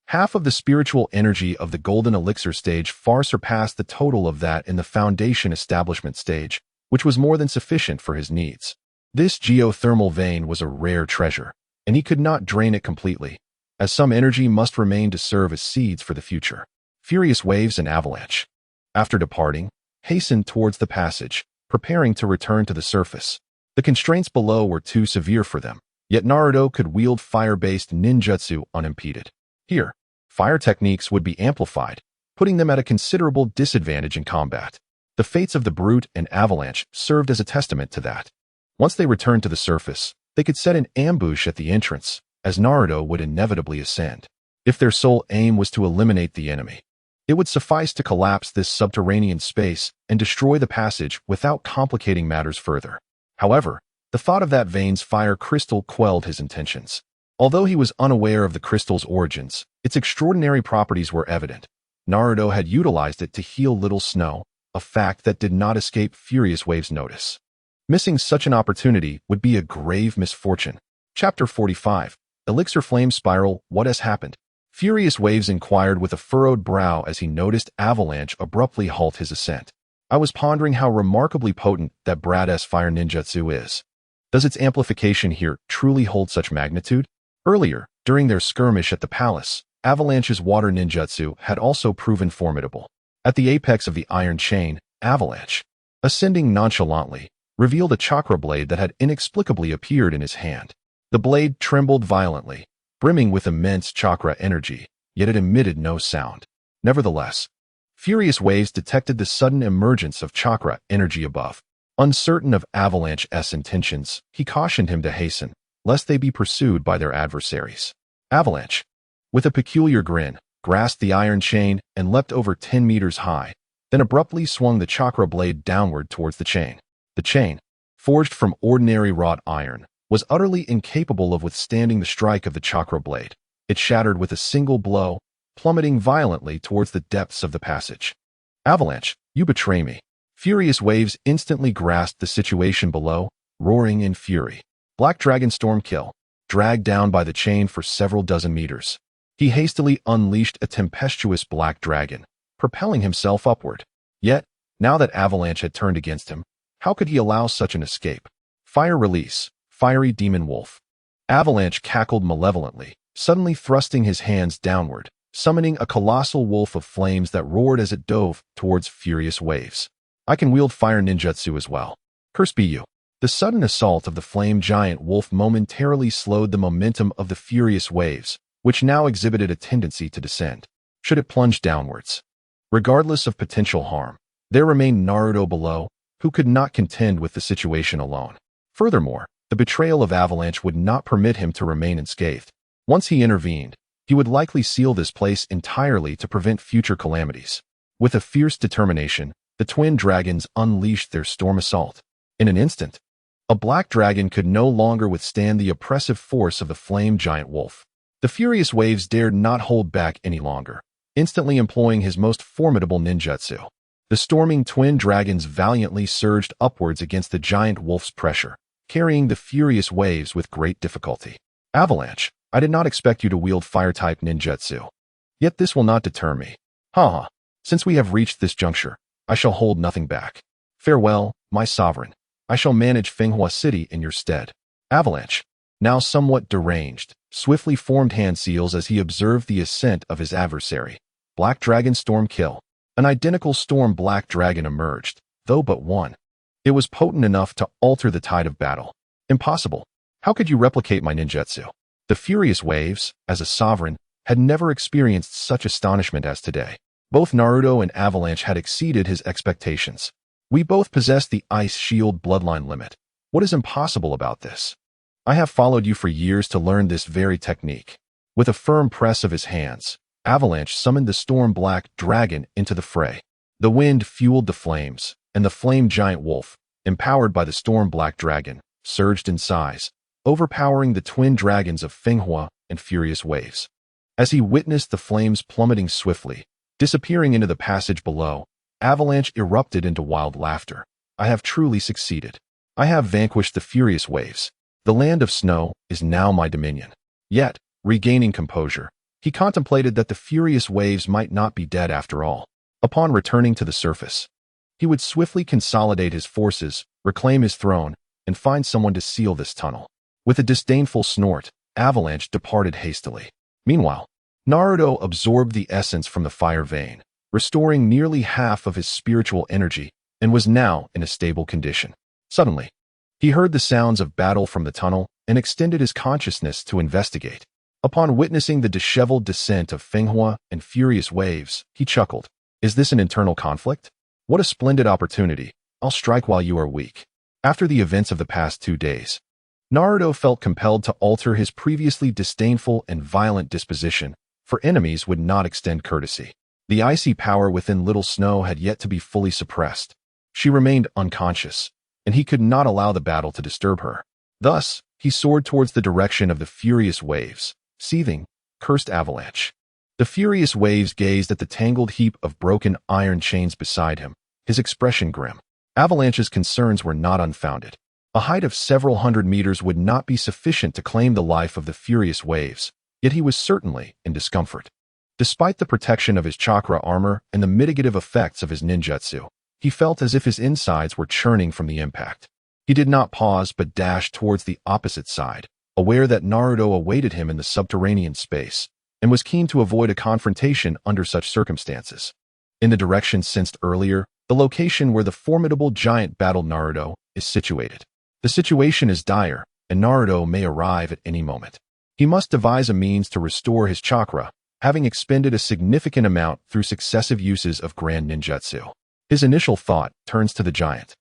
Half of the spiritual energy of the golden elixir stage far surpassed the total of that in the foundation establishment stage, which was more than sufficient for his needs. This geothermal vein was a rare treasure, and he could not drain it completely, as some energy must remain to serve as seeds for the future. Furious waves and avalanche, after departing, hastened towards the passage, preparing to return to the surface. The constraints below were too severe for them, yet Naruto could wield fire-based ninjutsu unimpeded. Here, fire techniques would be amplified, putting them at a considerable disadvantage in combat. The fates of the brute and avalanche served as a testament to that. Once they returned to the surface, they could set an ambush at the entrance, as Naruto would inevitably ascend. If their sole aim was to eliminate the enemy, it would suffice to collapse this subterranean space and destroy the passage without complicating matters further. However, the thought of that vein's fire crystal quelled his intentions. Although he was unaware of the crystal's origins, its extraordinary properties were evident. Naruto had utilized it to heal little snow, a fact that did not escape Furious Wave's notice. Missing such an opportunity would be a grave misfortune. Chapter 45. Elixir Flame Spiral, What Has Happened? Furious Waves inquired with a furrowed brow as he noticed Avalanche abruptly halt his ascent. I was pondering how remarkably potent that Brad's fire ninjutsu is. Does its amplification here truly hold such magnitude? Earlier, during their skirmish at the palace, Avalanche's water ninjutsu had also proven formidable. At the apex of the iron chain, Avalanche, ascending nonchalantly, revealed a chakra blade that had inexplicably appeared in his hand. The blade trembled violently, brimming with immense chakra energy, yet it emitted no sound. Nevertheless, Furious Waves detected the sudden emergence of chakra energy above. Uncertain of Avalanche's intentions, he cautioned him to hasten, lest they be pursued by their adversaries. Avalanche, with a peculiar grin, grasped the iron chain and leapt over 10 meters high, then abruptly swung the chakra blade downward towards the chain. The chain, forged from ordinary wrought iron, was utterly incapable of withstanding the strike of the chakra blade. It shattered with a single blow, plummeting violently towards the depths of the passage. Avalanche, you betray me. Furious Waves instantly grasped the situation below, roaring in fury. Black Dragon Storm Kill, dragged down by the chain for several dozen meters. He hastily unleashed a tempestuous black dragon, propelling himself upward. Yet, now that Avalanche had turned against him, how could he allow such an escape? Fire Release, Fiery Demon Wolf. Avalanche cackled malevolently, suddenly thrusting his hands downward, summoning a colossal wolf of flames that roared as it dove towards Furious Waves. I can wield fire ninjutsu as well. Curse be you. The sudden assault of the flame giant wolf momentarily slowed the momentum of the Furious Waves, which now exhibited a tendency to descend. Should it plunge downwards? Regardless of potential harm, there remained Naruto below, who could not contend with the situation alone. Furthermore, the betrayal of Avalanche would not permit him to remain unscathed. Once he intervened, he would likely seal this place entirely to prevent future calamities. With a fierce determination, the twin dragons unleashed their storm assault. In an instant, a black dragon could no longer withstand the oppressive force of the flame giant wolf. The furious waves dared not hold back any longer, instantly employing his most formidable ninjutsu. The storming twin dragons valiantly surged upwards against the giant wolf's pressure, carrying the furious waves with great difficulty. Avalanche, I did not expect you to wield fire-type ninjutsu. Yet this will not deter me. Haha, since we have reached this juncture, I shall hold nothing back. Farewell, my sovereign. I shall manage Fenghua City in your stead. Avalanche, now somewhat deranged, swiftly formed hand seals as he observed the ascent of his adversary. Black Dragon Storm Kill. An identical storm black dragon emerged, though but one. It was potent enough to alter the tide of battle. Impossible. How could you replicate my ninjutsu? The furious waves, as a sovereign, had never experienced such astonishment as today. Both Naruto and Avalanche had exceeded his expectations. We both possess the Ice Shield bloodline limit. What is impossible about this? I have followed you for years to learn this very technique. With a firm press of his hands, Avalanche summoned the storm black dragon into the fray. The wind fueled the flames, and the flame giant wolf, empowered by the storm black dragon, surged in size, overpowering the twin dragons of Fenghua and furious waves. As he witnessed the flames plummeting swiftly, disappearing into the passage below, Avalanche erupted into wild laughter. I have truly succeeded. I have vanquished the furious waves. The land of snow is now my dominion. Yet, regaining composure, he contemplated that the furious waves might not be dead after all. Upon returning to the surface, he would swiftly consolidate his forces, reclaim his throne, and find someone to seal this tunnel. With a disdainful snort, Avalanche departed hastily. Meanwhile, Naruto absorbed the essence from the fire vein, restoring nearly half of his spiritual energy, and was now in a stable condition. Suddenly, he heard the sounds of battle from the tunnel and extended his consciousness to investigate. Upon witnessing the disheveled descent of Fenghua and furious waves, he chuckled. Is this an internal conflict? What a splendid opportunity. I'll strike while you are weak. After the events of the past 2 days, Naruto felt compelled to alter his previously disdainful and violent disposition, for enemies would not extend courtesy. The icy power within Little Snow had yet to be fully suppressed. She remained unconscious, and he could not allow the battle to disturb her. Thus, he soared towards the direction of the furious waves, seething, cursed Avalanche. The furious waves gazed at the tangled heap of broken iron chains beside him, his expression grim. Avalanche's concerns were not unfounded. A height of several hundred meters would not be sufficient to claim the life of the furious waves, yet he was certainly in discomfort. Despite the protection of his chakra armor and the mitigative effects of his ninjutsu, he felt as if his insides were churning from the impact. He did not pause but dashed towards the opposite side, aware that Naruto awaited him in the subterranean space, and was keen to avoid a confrontation under such circumstances. In the direction sensed earlier, the location where the formidable giant battled Naruto is situated. The situation is dire, and Naruto may arrive at any moment. He must devise a means to restore his chakra, having expended a significant amount through successive uses of grand ninjutsu. His initial thought turns to the giant,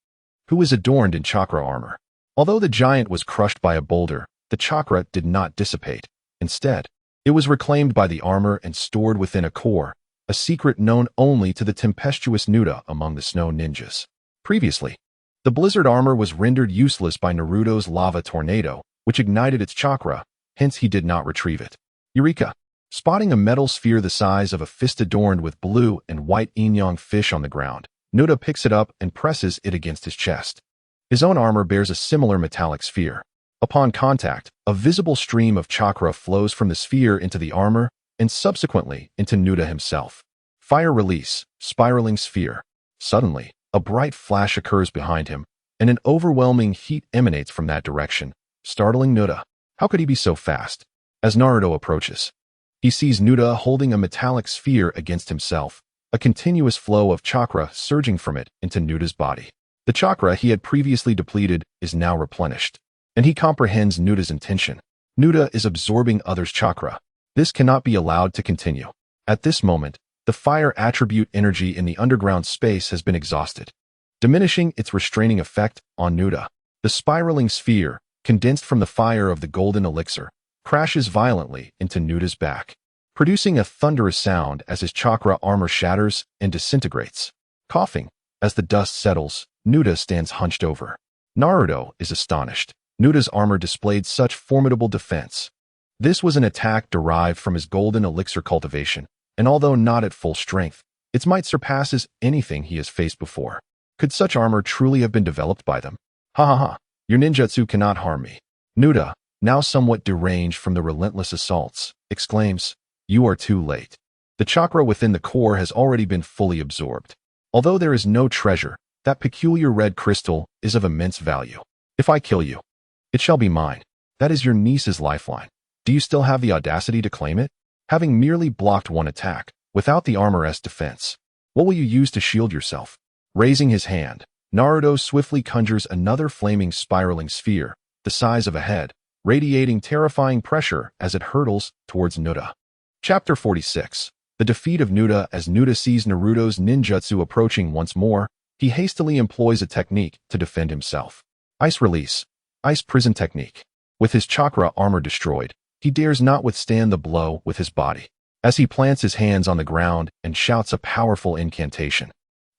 who is adorned in chakra armor. Although the giant was crushed by a boulder, the chakra did not dissipate. Instead, it was reclaimed by the armor and stored within a core, a secret known only to the tempestuous Nuda among the snow ninjas. Previously, the blizzard armor was rendered useless by Naruto's lava tornado, which ignited its chakra, hence he did not retrieve it. Eureka! Spotting a metal sphere the size of a fist adorned with blue and white yin-yang fish on the ground, Nuda picks it up and presses it against his chest. His own armor bears a similar metallic sphere. Upon contact, a visible stream of chakra flows from the sphere into the armor and subsequently into Nuda himself. Fire release, spiraling sphere. Suddenly, a bright flash occurs behind him, and an overwhelming heat emanates from that direction, startling Nuda. How could he be so fast? As Naruto approaches, he sees Nuda holding a metallic sphere against himself, a continuous flow of chakra surging from it into Nuda's body. The chakra he had previously depleted is now replenished, and he comprehends Nuda's intention. Nuda is absorbing others' chakra. This cannot be allowed to continue. At this moment, the fire attribute energy in the underground space has been exhausted, diminishing its restraining effect on Nuda. The spiraling sphere, condensed from the fire of the golden elixir, crashes violently into Nuda's back, producing a thunderous sound as his chakra armor shatters and disintegrates. Coughing, as the dust settles, Nuda stands hunched over. Naruto is astonished. Nuda's armor displayed such formidable defense. This was an attack derived from his golden elixir cultivation, and although not at full strength, its might surpasses anything he has faced before. Could such armor truly have been developed by them? Ha ha ha, your ninjutsu cannot harm me. Nuda, now somewhat deranged from the relentless assaults, exclaims, "You are too late." The chakra within the core has already been fully absorbed. Although there is no treasure, that peculiar red crystal is of immense value. If I kill you, it shall be mine. That is your niece's lifeline. Do you still have the audacity to claim it? Having merely blocked one attack, without the armor's defense, what will you use to shield yourself? Raising his hand, Naruto swiftly conjures another flaming spiraling sphere, the size of a head, radiating terrifying pressure as it hurtles towards Nuda. Chapter 46. The defeat of Nuda. As Nuda sees Naruto's ninjutsu approaching once more, he hastily employs a technique to defend himself. Ice release. Ice prison technique. With his chakra armor destroyed, he dares not withstand the blow with his body. As he plants his hands on the ground and shouts a powerful incantation,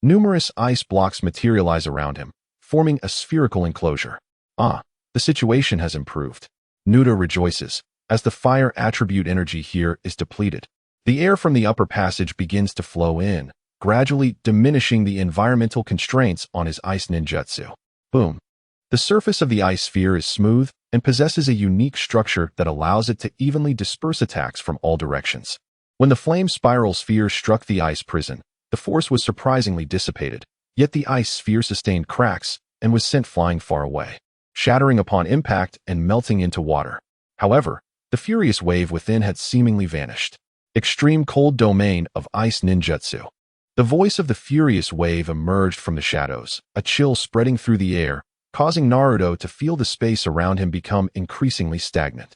numerous ice blocks materialize around him, forming a spherical enclosure. The situation has improved. Nuda rejoices, as the fire attribute energy here is depleted. The air from the upper passage begins to flow in, gradually diminishing the environmental constraints on his ice ninjutsu. Boom. The surface of the ice sphere is smooth and possesses a unique structure that allows it to evenly disperse attacks from all directions. When the flame spiral sphere struck the ice prison, the force was surprisingly dissipated, yet the ice sphere sustained cracks and was sent flying far away, shattering upon impact and melting into water. However, the furious wave within had seemingly vanished. Extreme cold domain of ice ninjutsu. The voice of the furious wave emerged from the shadows, a chill spreading through the air, causing Naruto to feel the space around him become increasingly stagnant.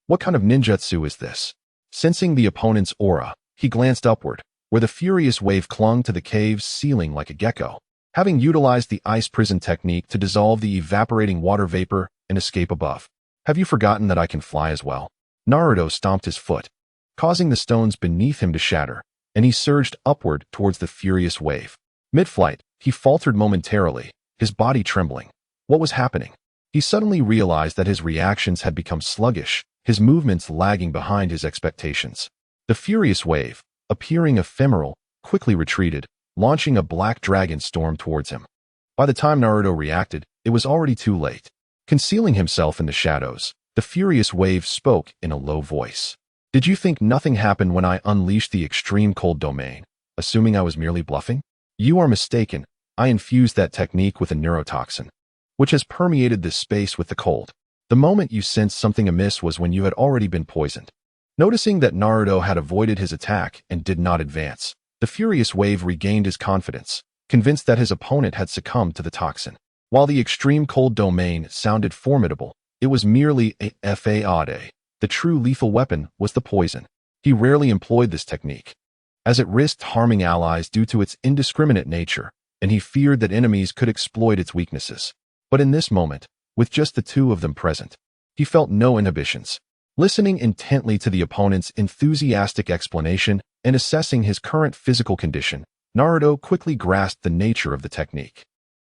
What kind of ninjutsu is this? Sensing the opponent's aura, he glanced upward, where the furious wave clung to the cave's ceiling like a gecko. Having utilized the ice prison technique to dissolve the evaporating water vapor and escape above. Have you forgotten that I can fly as well? Naruto stomped his foot, causing the stones beneath him to shatter, and he surged upward towards the furious wave. Mid-flight, he faltered momentarily, his body trembling. What was happening? He suddenly realized that his reactions had become sluggish, his movements lagging behind his expectations. The furious wave, appearing ephemeral, quickly retreated, launching a black dragon storm towards him. By the time Naruto reacted, it was already too late. Concealing himself in the shadows, the furious wave spoke in a low voice. Did you think nothing happened when I unleashed the extreme cold domain, assuming I was merely bluffing? You are mistaken. I infused that technique with a neurotoxin, which has permeated this space with the cold. The moment you sensed something amiss was when you had already been poisoned. Noticing that Naruto had avoided his attack and did not advance, the furious wave regained his confidence, convinced that his opponent had succumbed to the toxin. While the extreme cold domain sounded formidable, it was merely a fade. The true lethal weapon was the poison. He rarely employed this technique, as it risked harming allies due to its indiscriminate nature, and he feared that enemies could exploit its weaknesses. But in this moment, with just the two of them present, he felt no inhibitions. Listening intently to the opponent's enthusiastic explanation and assessing his current physical condition, Naruto quickly grasped the nature of the technique.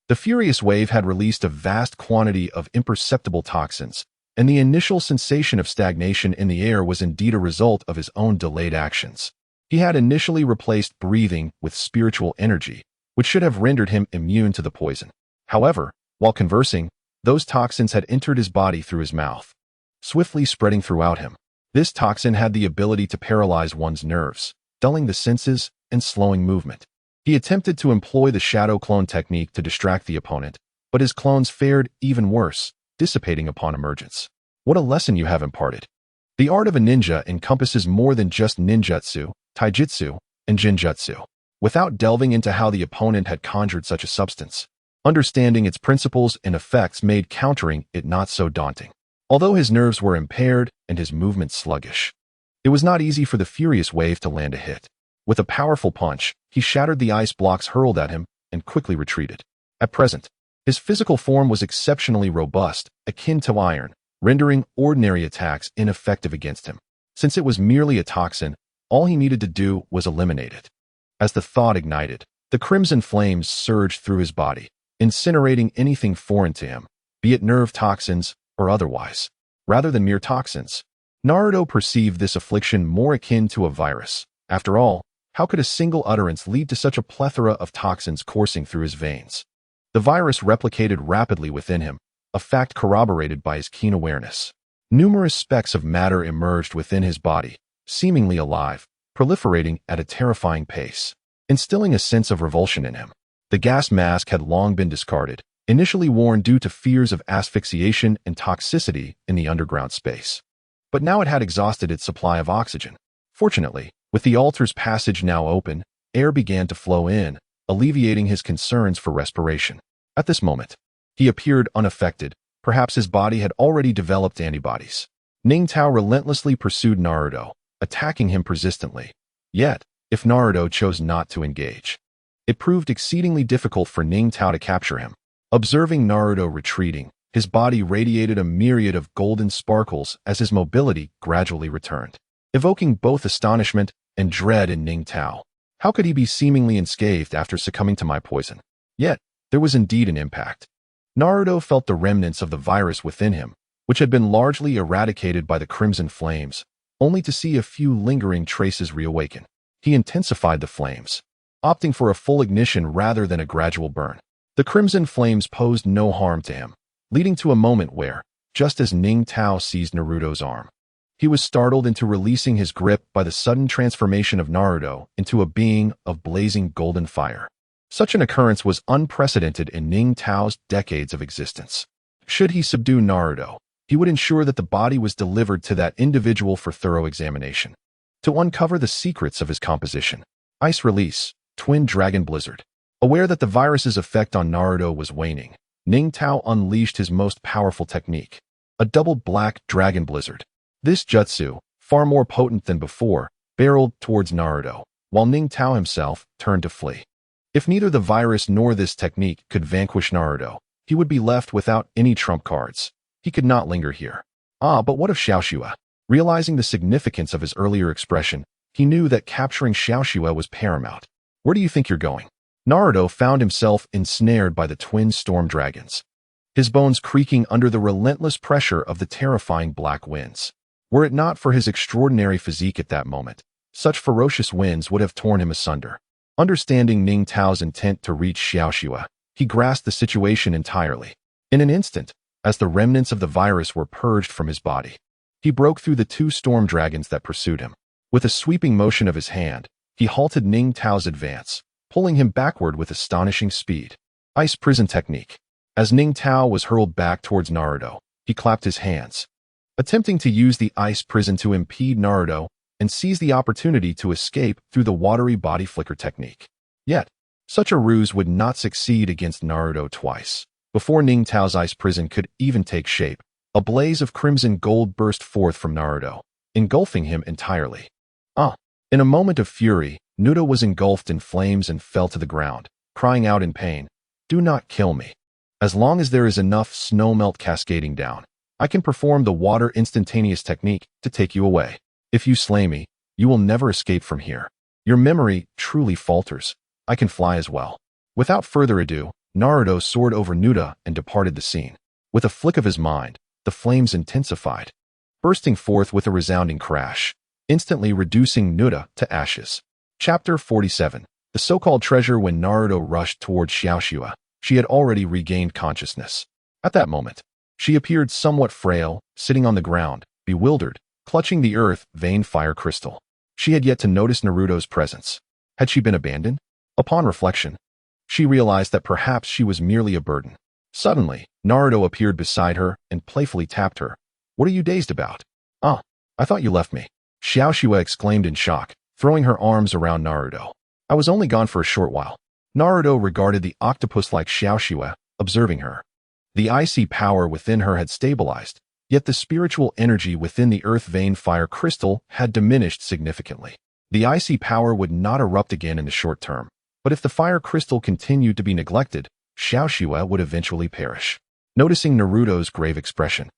The furious wave had released a vast quantity of imperceptible toxins, and the initial sensation of stagnation in the air was indeed a result of his own delayed actions. He had initially replaced breathing with spiritual energy, which should have rendered him immune to the poison. However, while conversing, those toxins had entered his body through his mouth, swiftly spreading throughout him. This toxin had the ability to paralyze one's nerves, dulling the senses and slowing movement. He attempted to employ the shadow clone technique to distract the opponent, but his clones fared even worse, dissipating upon emergence. What a lesson you have imparted. The art of a ninja encompasses more than just ninjutsu, taijutsu, and Shinjutsu. Without delving into how the opponent had conjured such a substance, understanding its principles and effects made countering it not so daunting. Although his nerves were impaired and his movements sluggish, It was not easy for the furious wave to land a hit. With a powerful punch, he shattered the ice blocks hurled at him and quickly retreated. At present, his physical form was exceptionally robust, akin to iron, rendering ordinary attacks ineffective against him. Since it was merely a toxin, all he needed to do was eliminate it. As the thought ignited, the crimson flames surged through his body, incinerating anything foreign to him, be it nerve toxins or otherwise. Rather than mere toxins, Naruto perceived this affliction more akin to a virus. After all, how could a single utterance lead to such a plethora of toxins coursing through his veins? The virus replicated rapidly within him, a fact corroborated by his keen awareness. Numerous specks of matter emerged within his body, seemingly alive, proliferating at a terrifying pace, instilling a sense of revulsion in him. The gas mask had long been discarded, initially worn due to fears of asphyxiation and toxicity in the underground space. But now it had exhausted its supply of oxygen. Fortunately, with the altar's passage now open, air began to flow in, alleviating his concerns for respiration. At this moment, he appeared unaffected. Perhaps his body had already developed antibodies. Ning Tao relentlessly pursued Naruto, attacking him persistently. Yet, if Naruto chose not to engage, it proved exceedingly difficult for Ning Tao to capture him. Observing Naruto retreating, his body radiated a myriad of golden sparkles as his mobility gradually returned, evoking both astonishment and dread in Ning Tao. How could he be seemingly unscathed after succumbing to my poison? Yet, there was indeed an impact. Naruto felt the remnants of the virus within him, which had been largely eradicated by the crimson flames, only to see a few lingering traces reawaken. He intensified the flames, opting for a full ignition rather than a gradual burn. The crimson flames posed no harm to him, leading to a moment where, just as Ning Tao seized Naruto's arm, he was startled into releasing his grip by the sudden transformation of Naruto into a being of blazing golden fire. Such an occurrence was unprecedented in Ning Tao's decades of existence. Should he subdue Naruto, he would ensure that the body was delivered to that individual for thorough examination. To uncover the secrets of his composition, Ice Release, Twin Dragon Blizzard. Aware that the virus's effect on Naruto was waning, Ning Tao unleashed his most powerful technique, a double black dragon blizzard. This jutsu, far more potent than before, barreled towards Naruto, while Ning Tao himself turned to flee. If neither the virus nor this technique could vanquish Naruto, he would be left without any trump cards. He could not linger here. But what of Xiaoxue? Realizing the significance of his earlier expression, he knew that capturing Xiaoxue was paramount. Where do you think you're going? Naruto found himself ensnared by the twin storm dragons, his bones creaking under the relentless pressure of the terrifying black winds. Were it not for his extraordinary physique at that moment, such ferocious winds would have torn him asunder. Understanding Ning Tao's intent to reach Xiaoxue, he grasped the situation entirely. In an instant, as the remnants of the virus were purged from his body, he broke through the two storm dragons that pursued him. With a sweeping motion of his hand, he halted Ning Tao's advance, pulling him backward with astonishing speed. Ice Prison Technique. As Ning Tao was hurled back towards Naruto, he clapped his hands, attempting to use the ice prison to impede Naruto and seize the opportunity to escape through the watery body flicker technique. Yet, such a ruse would not succeed against Naruto twice. Before Ning Tao's ice prison could even take shape, a blaze of crimson gold burst forth from Naruto, engulfing him entirely. In a moment of fury, Naruto was engulfed in flames and fell to the ground, crying out in pain, "Do not kill me. As long as there is enough snowmelt cascading down, I can perform the water instantaneous technique to take you away. If you slay me, you will never escape from here. Your memory truly falters. I can fly as well." Without further ado, Naruto soared over Naruto and departed the scene. With a flick of his mind, the flames intensified, bursting forth with a resounding crash, instantly reducing Naruto to ashes. Chapter 47. The so-called treasure. When Naruto rushed towards Xiaoxue, she had already regained consciousness. At that moment, she appeared somewhat frail, sitting on the ground, bewildered, clutching the earth vein fire crystal. She had yet to notice Naruto's presence. Had she been abandoned? Upon reflection, she realized that perhaps she was merely a burden. Suddenly, Naruto appeared beside her and playfully tapped her. "What are you dazed about?" I thought you left me," Xiaoxue exclaimed in shock, throwing her arms around Naruto. "I was only gone for a short while." Naruto regarded the octopus-like Xiaoxue, observing her. The icy power within her had stabilized, Yet the spiritual energy within the earth vein fire crystal had diminished significantly. The icy power would not erupt again in the short term, but if the fire crystal continued to be neglected, Xiaoxue would eventually perish. Noticing Naruto's grave expression,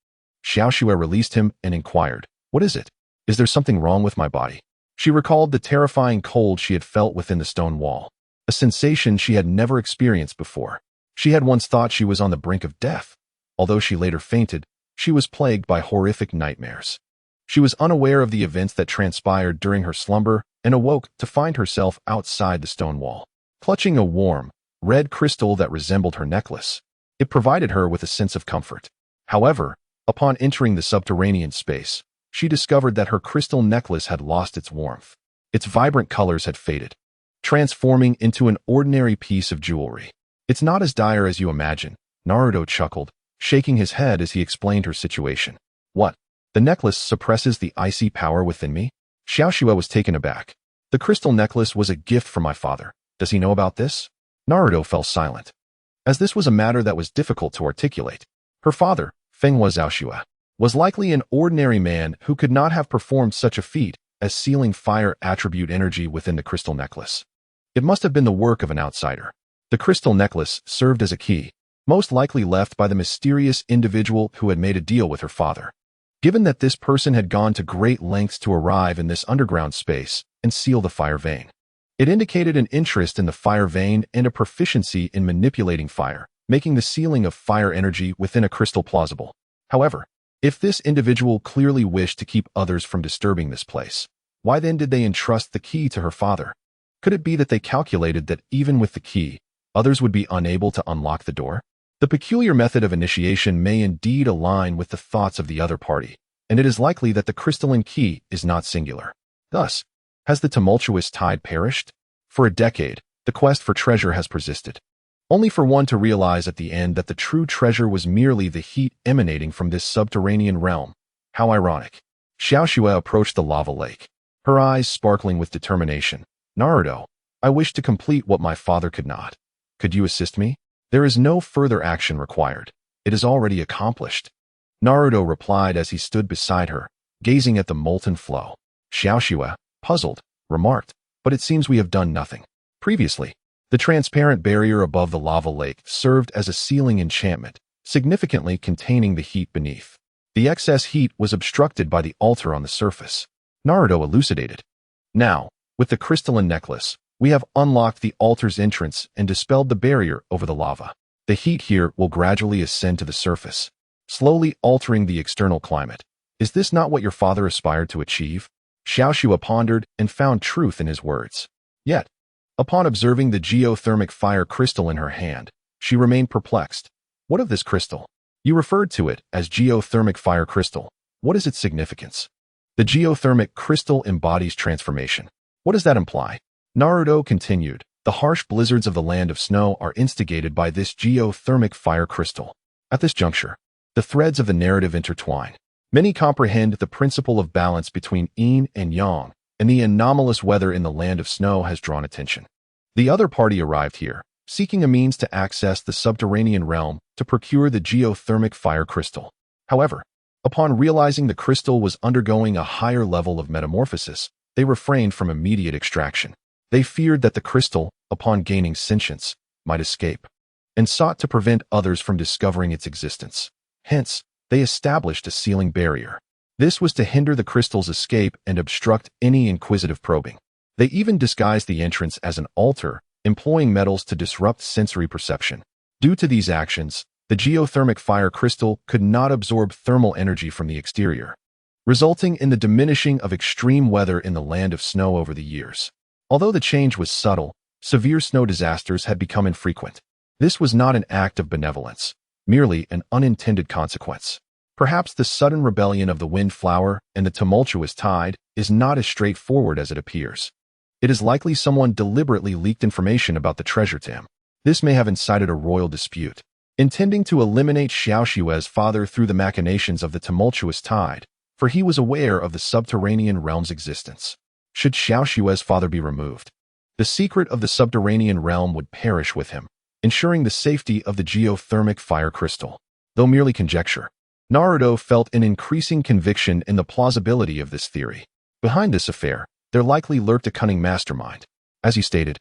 Xiaoxue released him and inquired, "What is it? Is there something wrong with my body?" She recalled the terrifying cold she had felt within the stone wall, a sensation she had never experienced before. She had once thought she was on the brink of death. Although she later fainted, she was plagued by horrific nightmares. She was unaware of the events that transpired during her slumber and awoke to find herself outside the stone wall, clutching a warm, red crystal that resembled her necklace. It provided her with a sense of comfort. However, upon entering the subterranean space, she discovered that her crystal necklace had lost its warmth. Its vibrant colors had faded, transforming into an ordinary piece of jewelry. "It's not as dire as you imagine," Naruto chuckled, shaking his head as he explained her situation. "What? The necklace suppresses the icy power within me?" Xiaoxue was taken aback. "The crystal necklace was a gift from my father. Does he know about this?" Naruto fell silent, as this was a matter that was difficult to articulate. Her father, Fenghua Xiaoxue, was likely an ordinary man who could not have performed such a feat as sealing fire attribute energy within the crystal necklace. It must have been the work of an outsider. The crystal necklace served as a key, most likely left by the mysterious individual who had made a deal with her father. Given that this person had gone to great lengths to arrive in this underground space and seal the fire vein, it indicated an interest in the fire vein and a proficiency in manipulating fire, making the sealing of fire energy within a crystal plausible. However, if this individual clearly wished to keep others from disturbing this place, why then did they entrust the key to her father? Could it be that they calculated that even with the key, others would be unable to unlock the door? The peculiar method of initiation may indeed align with the thoughts of the other party, and it is likely that the crystalline key is not singular. Thus, has the tumultuous tide perished? For a decade, the quest for treasure has persisted, only for one to realize at the end that the true treasure was merely the heat emanating from this subterranean realm. How ironic. Xiaoxue approached the lava lake, her eyes sparkling with determination. "Naruto, I wish to complete what my father could not. Could you assist me? There is no further action required. It is already accomplished." Naruto replied as he stood beside her, gazing at the molten flow. Xiaoxue, puzzled, remarked, "But it seems we have done nothing." Previously, the transparent barrier above the lava lake served as a sealing enchantment, significantly containing the heat beneath. The excess heat was obstructed by the altar on the surface. Naruto elucidated. "Now, with the crystalline necklace, we have unlocked the altar's entrance and dispelled the barrier over the lava. The heat here will gradually ascend to the surface, slowly altering the external climate. Is this not what your father aspired to achieve?" Xiaoxue pondered and found truth in his words. Yet, upon observing the geothermic fire crystal in her hand, she remained perplexed. "What of this crystal? You referred to it as geothermic fire crystal. What is its significance?" "The geothermic crystal embodies transformation." "What does that imply?" Naruto continued. "The harsh blizzards of the land of snow are instigated by this geothermic fire crystal. At this juncture, the threads of the narrative intertwine. Many comprehend the principle of balance between yin and yang, and the anomalous weather in the land of snow has drawn attention. The other party arrived here, seeking a means to access the subterranean realm to procure the geothermic fire crystal. However, upon realizing the crystal was undergoing a higher level of metamorphosis, they refrained from immediate extraction. They feared that the crystal, upon gaining sentience, might escape, and sought to prevent others from discovering its existence. Hence, they established a sealing barrier. This was to hinder the crystal's escape and obstruct any inquisitive probing. They even disguised the entrance as an altar, employing metals to disrupt sensory perception. Due to these actions, the geothermic fire crystal could not absorb thermal energy from the exterior, resulting in the diminishing of extreme weather in the land of snow over the years. Although the change was subtle, severe snow disasters had become infrequent. This was not an act of benevolence, merely an unintended consequence. Perhaps the sudden rebellion of the windflower and the tumultuous tide is not as straightforward as it appears. It is likely someone deliberately leaked information about the treasure to him. This may have incited a royal dispute, intending to eliminate Xiaoxue's father through the machinations of the tumultuous tide, for he was aware of the subterranean realm's existence. Should Xiaoxue's father be removed, the secret of the subterranean realm would perish with him, ensuring the safety of the geothermic fire crystal. Though merely conjecture, Naruto felt an increasing conviction in the plausibility of this theory. Behind this affair, there likely lurked a cunning mastermind. As he stated,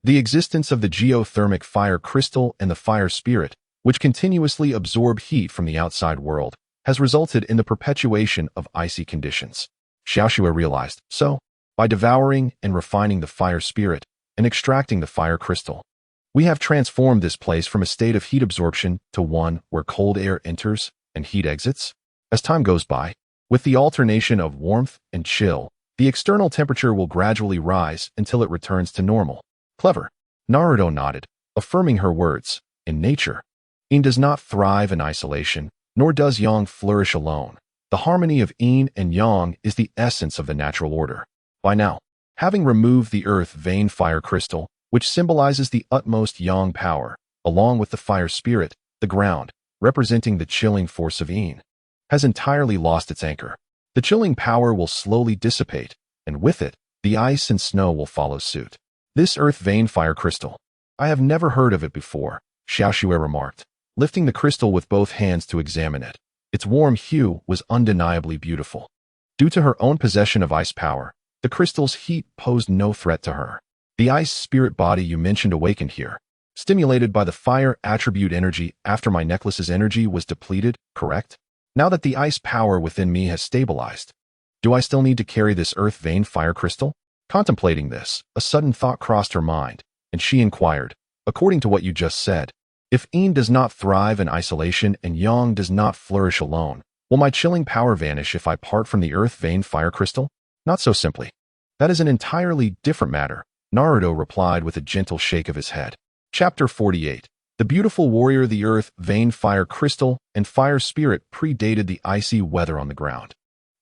the existence of the geothermic fire crystal and the fire spirit, which continuously absorb heat from the outside world, has resulted in the perpetuation of icy conditions. Xiaoxue realized, so, by devouring and refining the fire spirit and extracting the fire crystal, we have transformed this place from a state of heat absorption to one where cold air enters and heat exits. As time goes by, with the alternation of warmth and chill, the external temperature will gradually rise until it returns to normal. Clever. Naruto nodded, affirming her words. In nature, yin does not thrive in isolation, nor does yang flourish alone. The harmony of yin and yang is the essence of the natural order. By now, having removed the earth vein fire crystal, which symbolizes the utmost yang power, along with the fire spirit, the ground, representing the chilling force of yin, has entirely lost its anchor. The chilling power will slowly dissipate, and with it, the ice and snow will follow suit. This earth vein fire crystal. I have never heard of it before, Xiaoxue remarked, lifting the crystal with both hands to examine it. Its warm hue was undeniably beautiful. Due to her own possession of ice power, the crystal's heat posed no threat to her. The ice spirit body you mentioned awakened here, stimulated by the fire attribute energy after my necklace's energy was depleted, correct? Now that the ice power within me has stabilized, do I still need to carry this earth vein fire crystal? Contemplating this, a sudden thought crossed her mind, and she inquired, according to what you just said, if yin does not thrive in isolation and yang does not flourish alone, will my chilling power vanish if I part from the earth vein fire crystal? Not so simply. That is an entirely different matter, Naruto replied with a gentle shake of his head. Chapter 48. The beautiful warrior. The earth vein fire crystal and fire spirit predated the icy weather on the ground.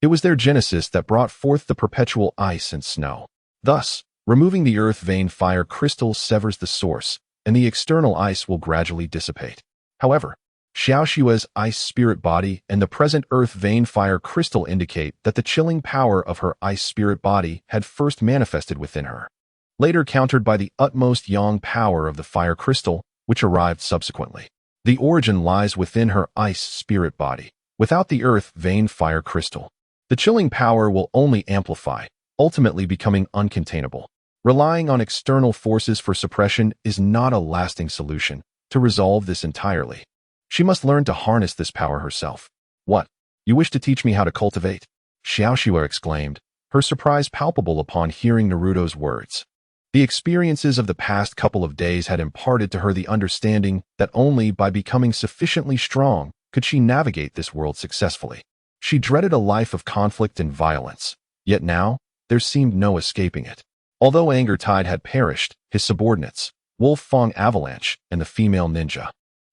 It was their genesis that brought forth the perpetual ice and snow. Thus, removing the earth vein fire crystal severs the source, and the external ice will gradually dissipate. However, Xiaoxue's ice spirit body and the present earth vein fire crystal indicate that the chilling power of her ice spirit body had first manifested within her, later countered by the utmost yang power of the fire crystal, which arrived subsequently. The origin lies within her ice spirit body. Without the earth vein fire crystal, the chilling power will only amplify, ultimately becoming uncontainable. Relying on external forces for suppression is not a lasting solution. To resolve this entirely, she must learn to harness this power herself. What? You wish to teach me how to cultivate? Xiaoxue exclaimed, her surprise palpable upon hearing Naruto's words. The experiences of the past couple of days had imparted to her the understanding that only by becoming sufficiently strong could she navigate this world successfully. She dreaded a life of conflict and violence, yet now there seemed no escaping it. Although Anger Tide had perished, his subordinates, Wolf Fong Avalanche and the female ninja,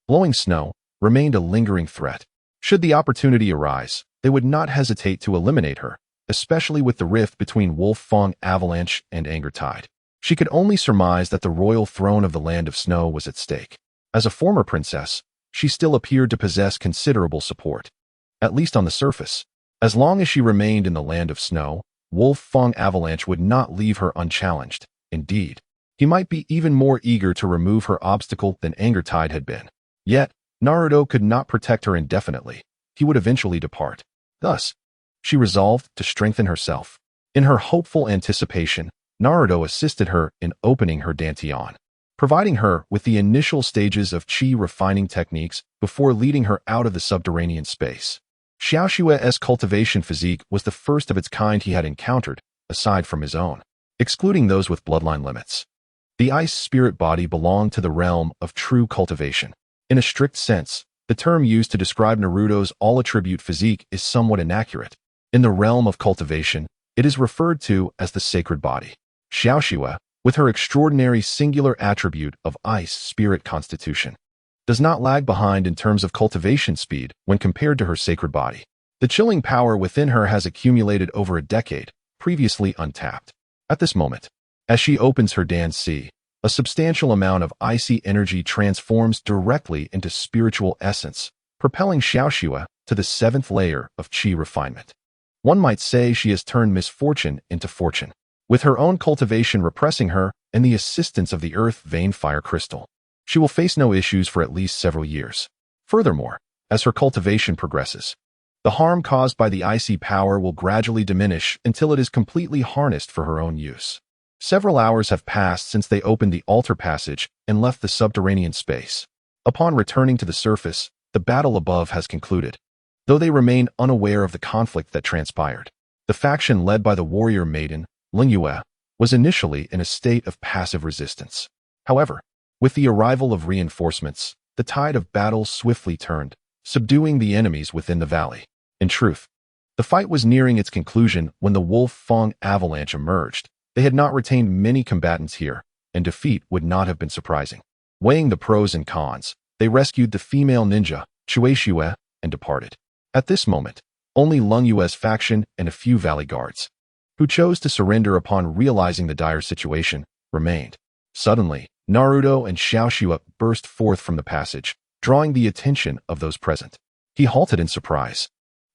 Blowing Snow, remained a lingering threat. Should the opportunity arise, they would not hesitate to eliminate her, especially with the rift between Wolf Fong Avalanche and Anger Tide. She could only surmise that the royal throne of the Land of Snow was at stake. As a former princess, she still appeared to possess considerable support, at least on the surface. As long as she remained in the Land of Snow, Wolf Fong Avalanche would not leave her unchallenged. Indeed, he might be even more eager to remove her obstacle than Anger Tide had been. Yet, Naruto could not protect her indefinitely. He would eventually depart. Thus, she resolved to strengthen herself. In her hopeful anticipation, Naruto assisted her in opening her dantian, providing her with the initial stages of chi refining techniques before leading her out of the subterranean space. Xiaoxue's cultivation physique was the first of its kind he had encountered, aside from his own, excluding those with bloodline limits. The ice spirit body belonged to the realm of true cultivation. In a strict sense, the term used to describe Naruto's all-attribute physique is somewhat inaccurate. In the realm of cultivation, it is referred to as the sacred body. Xiaoxue, with her extraordinary singular attribute of ice spirit constitution, does not lag behind in terms of cultivation speed when compared to her sacred body. The chilling power within her has accumulated over a decade, previously untapped. At this moment, as she opens her danci, a substantial amount of icy energy transforms directly into spiritual essence, propelling Xiaoxue to the 7th layer of chi refinement. One might say she has turned misfortune into fortune, with her own cultivation repressing her and the assistance of the earth vein fire crystal. She will face no issues for at least several years. Furthermore, as her cultivation progresses. The harm caused by the icy power will gradually diminish until it is completely harnessed for her own use. Several hours have passed since they opened the altar passage and left the subterranean space. Upon returning to the surface, the battle above has concluded. Though they remain unaware of the conflict that transpired, the faction led by the warrior maiden, Lingyue, was initially in a state of passive resistance. However, with the arrival of reinforcements, the tide of battle swiftly turned, subduing the enemies within the valley. In truth, the fight was nearing its conclusion when the Wolf Fang avalanche emerged. They had not retained many combatants here, and defeat would not have been surprising. Weighing the pros and cons, they rescued the female ninja, Shueishue, and departed. At this moment, only Lungyue's faction and a few valley guards, who chose to surrender upon realizing the dire situation, remained. Suddenly, Naruto and Xiaoxue burst forth from the passage, drawing the attention of those present. He halted in surprise,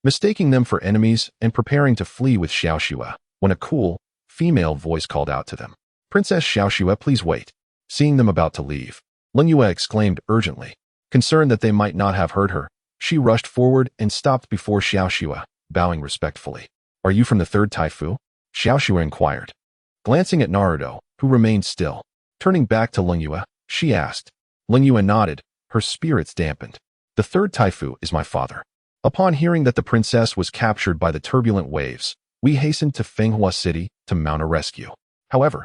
mistaking them for enemies and preparing to flee with Xiaoxue, when a cool, female voice called out to them. "Princess Xiaoxue, please wait." Seeing them about to leave, Lingyue exclaimed urgently. Concerned that they might not have heard her, she rushed forward and stopped before Xiaoxue, bowing respectfully. "Are you from the third Taifu?" Xiaoxue inquired, glancing at Naruto, who remained still. Turning back to Lingyue, she asked. Lingyue nodded, her spirits dampened. "The third Taifu is my father." Upon hearing that the princess was captured by the turbulent waves, we hastened to Fenghua City to mount a rescue. However,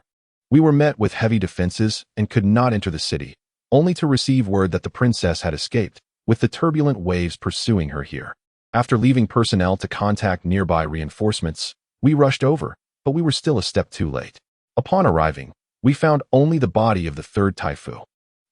we were met with heavy defenses and could not enter the city, only to receive word that the princess had escaped, with the turbulent waves pursuing her here. After leaving personnel to contact nearby reinforcements, we rushed over, but we were still a step too late. Upon arriving, we found only the body of the third Taifu,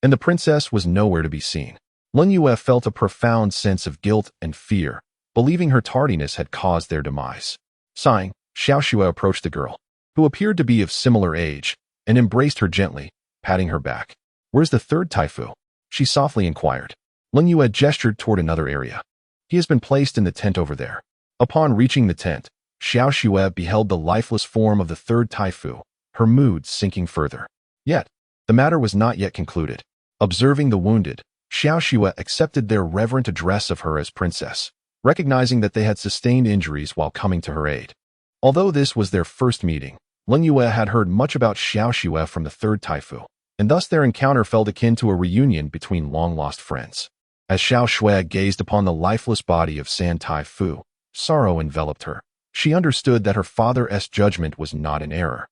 and the princess was nowhere to be seen. Lingyue felt a profound sense of guilt and fear, believing her tardiness had caused their demise. Sighing, Xiaoxue approached the girl, who appeared to be of similar age, and embraced her gently, patting her back. "Where's the third Taifu?" she softly inquired. Lingyue gestured toward another area. "He has been placed in the tent over there." Upon reaching the tent, Xiaoxue beheld the lifeless form of the third Taifu, her mood sinking further. Yet, the matter was not yet concluded. Observing the wounded, Xiaoxue accepted their reverent address of her as princess, recognizing that they had sustained injuries while coming to her aid. Although this was their first meeting, Lingyue had heard much about Xiaoxue from the third Taifu, and thus their encounter felt akin to a reunion between long-lost friends. As Xiaoxue gazed upon the lifeless body of San Taifu, sorrow enveloped her. She understood that her father's judgment was not in error,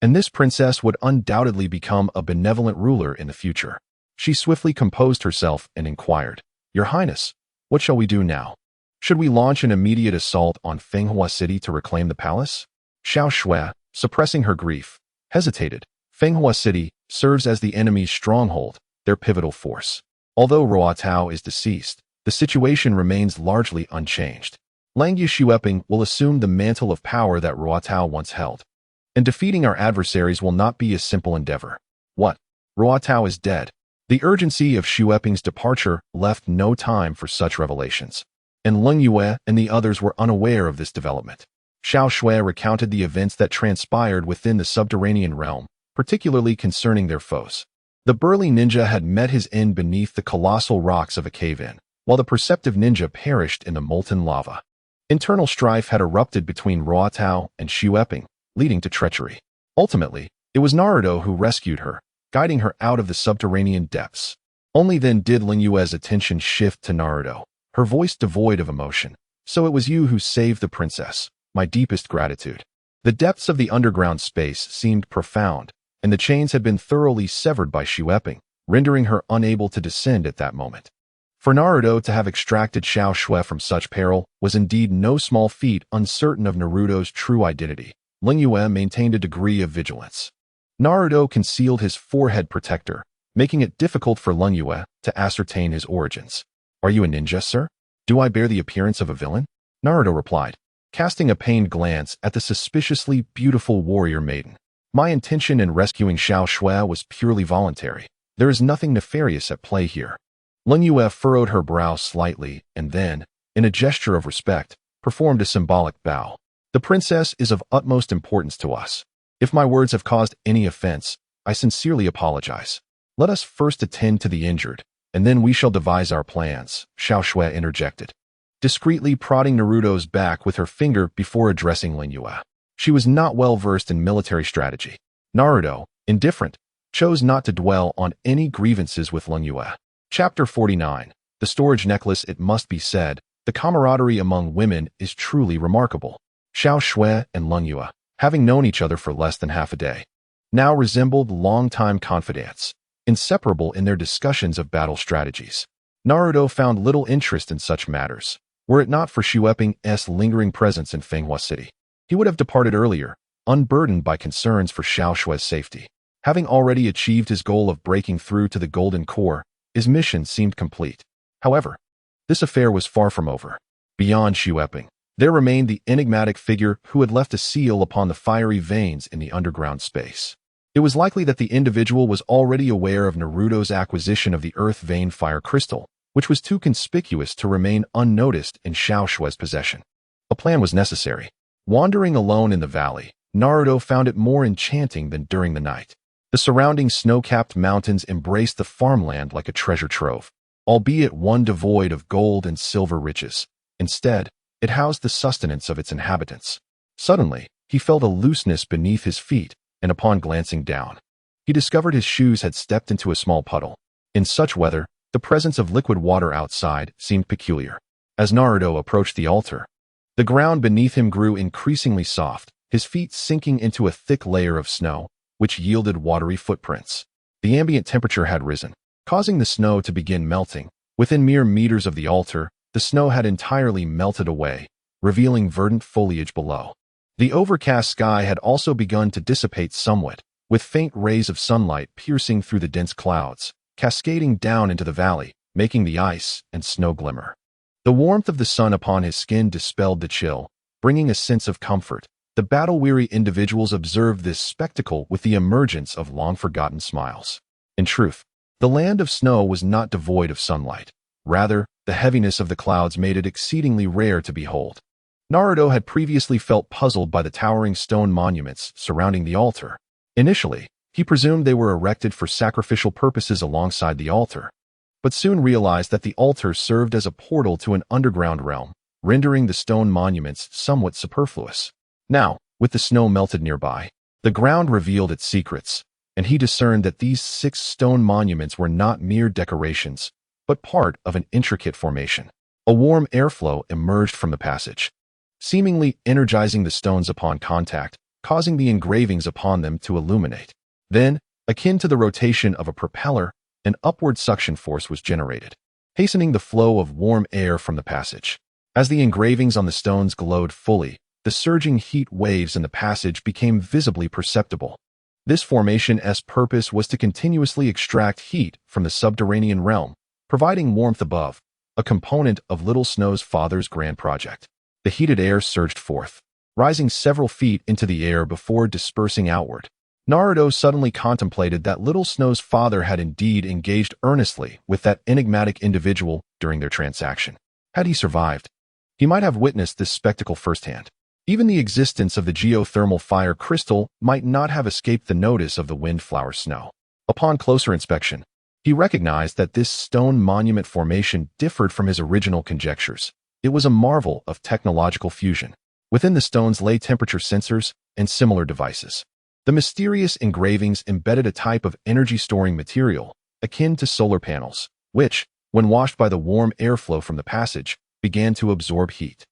and this princess would undoubtedly become a benevolent ruler in the future. She swiftly composed herself and inquired, "Your Highness, what shall we do now? Should we launch an immediate assault on Fenghua City to reclaim the palace?" Xiaoxue, suppressing her grief, hesitated. Fenghua City serves as the enemy's stronghold, their pivotal force. Although Ruotao is deceased, the situation remains largely unchanged. Langyu Shueping will assume the mantle of power that Ruotao once held, and defeating our adversaries will not be a simple endeavor. What? Ruotao is dead. The urgency of Shueping's departure left no time for such revelations, and Lingyue and the others were unaware of this development. Xiaoxue recounted the events that transpired within the subterranean realm, particularly concerning their foes. The burly ninja had met his end beneath the colossal rocks of a cave-in, while the perceptive ninja perished in the molten lava. Internal strife had erupted between Ruotao and Shueping, leading to treachery. Ultimately, it was Naruto who rescued her, guiding her out of the subterranean depths. Only then did Lingyue's attention shift to Naruto, her voice devoid of emotion. "So it was you who saved the princess. My deepest gratitude." The depths of the underground space seemed profound, and the chains had been thoroughly severed by Shueping, rendering her unable to descend at that moment. For Naruto to have extracted Xiaoxue from such peril was indeed no small feat. Uncertain of Naruto's true identity, Lingyue maintained a degree of vigilance. Naruto concealed his forehead protector, making it difficult for Lingyue to ascertain his origins. "Are you a ninja, sir? Do I bear the appearance of a villain?" Naruto replied, casting a pained glance at the suspiciously beautiful warrior maiden. "My intention in rescuing Xiaoxue was purely voluntary. There is nothing nefarious at play here." Lingyue furrowed her brow slightly and then, in a gesture of respect, performed a symbolic bow. "The princess is of utmost importance to us. If my words have caused any offense, I sincerely apologize. Let us first attend to the injured, and then we shall devise our plans, Xiao Shui interjected, discreetly prodding Naruto's back with her finger before addressing Lin Yue. She was not well versed in military strategy. Naruto, indifferent, chose not to dwell on any grievances with Lin Yue. Chapter 49. The Storage Necklace. It must be said, the camaraderie among women is truly remarkable. Xiao Shui and Lin Yue, having known each other for less than half a day, now resembled long-time confidants, inseparable in their discussions of battle strategies. Naruto found little interest in such matters. Were it not for Xu Ping's lingering presence in Fenghua City, he would have departed earlier, unburdened by concerns for Xiao Shui's safety. Having already achieved his goal of breaking through to the Golden Core, his mission seemed complete. However, this affair was far from over. Beyond Xu Ping, there remained the enigmatic figure who had left a seal upon the fiery veins in the underground space. It was likely that the individual was already aware of Naruto's acquisition of the Earth Vein Fire Crystal, which was too conspicuous to remain unnoticed in Xiao Shui's possession. A plan was necessary. Wandering alone in the valley, Naruto found it more enchanting than during the night. The surrounding snow-capped mountains embraced the farmland like a treasure trove, albeit one devoid of gold and silver riches. Instead, it housed the sustenance of its inhabitants. Suddenly, he felt a looseness beneath his feet, and upon glancing down, he discovered his shoes had stepped into a small puddle. In such weather, the presence of liquid water outside seemed peculiar. As Naruto approached the altar, the ground beneath him grew increasingly soft, his feet sinking into a thick layer of snow, which yielded watery footprints. The ambient temperature had risen, causing the snow to begin melting. Within mere meters of the altar, the snow had entirely melted away, revealing verdant foliage below. The overcast sky had also begun to dissipate somewhat, with faint rays of sunlight piercing through the dense clouds, cascading down into the valley, making the ice and snow glimmer. The warmth of the sun upon his skin dispelled the chill, bringing a sense of comfort. The battle-weary individuals observed this spectacle with the emergence of long-forgotten smiles. In truth, the land of snow was not devoid of sunlight. Rather, the heaviness of the clouds made it exceedingly rare to behold. Naruto had previously felt puzzled by the towering stone monuments surrounding the altar. Initially, he presumed they were erected for sacrificial purposes alongside the altar, but soon realized that the altar served as a portal to an underground realm, rendering the stone monuments somewhat superfluous. Now, with the snow melted nearby, the ground revealed its secrets, and he discerned that these 6 stone monuments were not mere decorations, but part of an intricate formation. A warm airflow emerged from the passage, seemingly energizing the stones upon contact, causing the engravings upon them to illuminate. Then, akin to the rotation of a propeller, an upward suction force was generated, hastening the flow of warm air from the passage. As the engravings on the stones glowed fully, the surging heat waves in the passage became visibly perceptible. This formation's purpose was to continuously extract heat from the subterranean realm, providing warmth above, a component of Little Snow's father's grand project. The heated air surged forth, rising several feet into the air before dispersing outward. Naruto suddenly contemplated that Little Snow's father had indeed engaged earnestly with that enigmatic individual during their transaction. Had he survived, he might have witnessed this spectacle firsthand. Even the existence of the geothermal fire crystal might not have escaped the notice of the windflower snow. Upon closer inspection, he recognized that this stone monument formation differed from his original conjectures. It was a marvel of technological fusion. Within the stones lay temperature sensors and similar devices. The mysterious engravings embedded a type of energy-storing material, akin to solar panels, which, when washed by the warm airflow from the passage, began to absorb heat.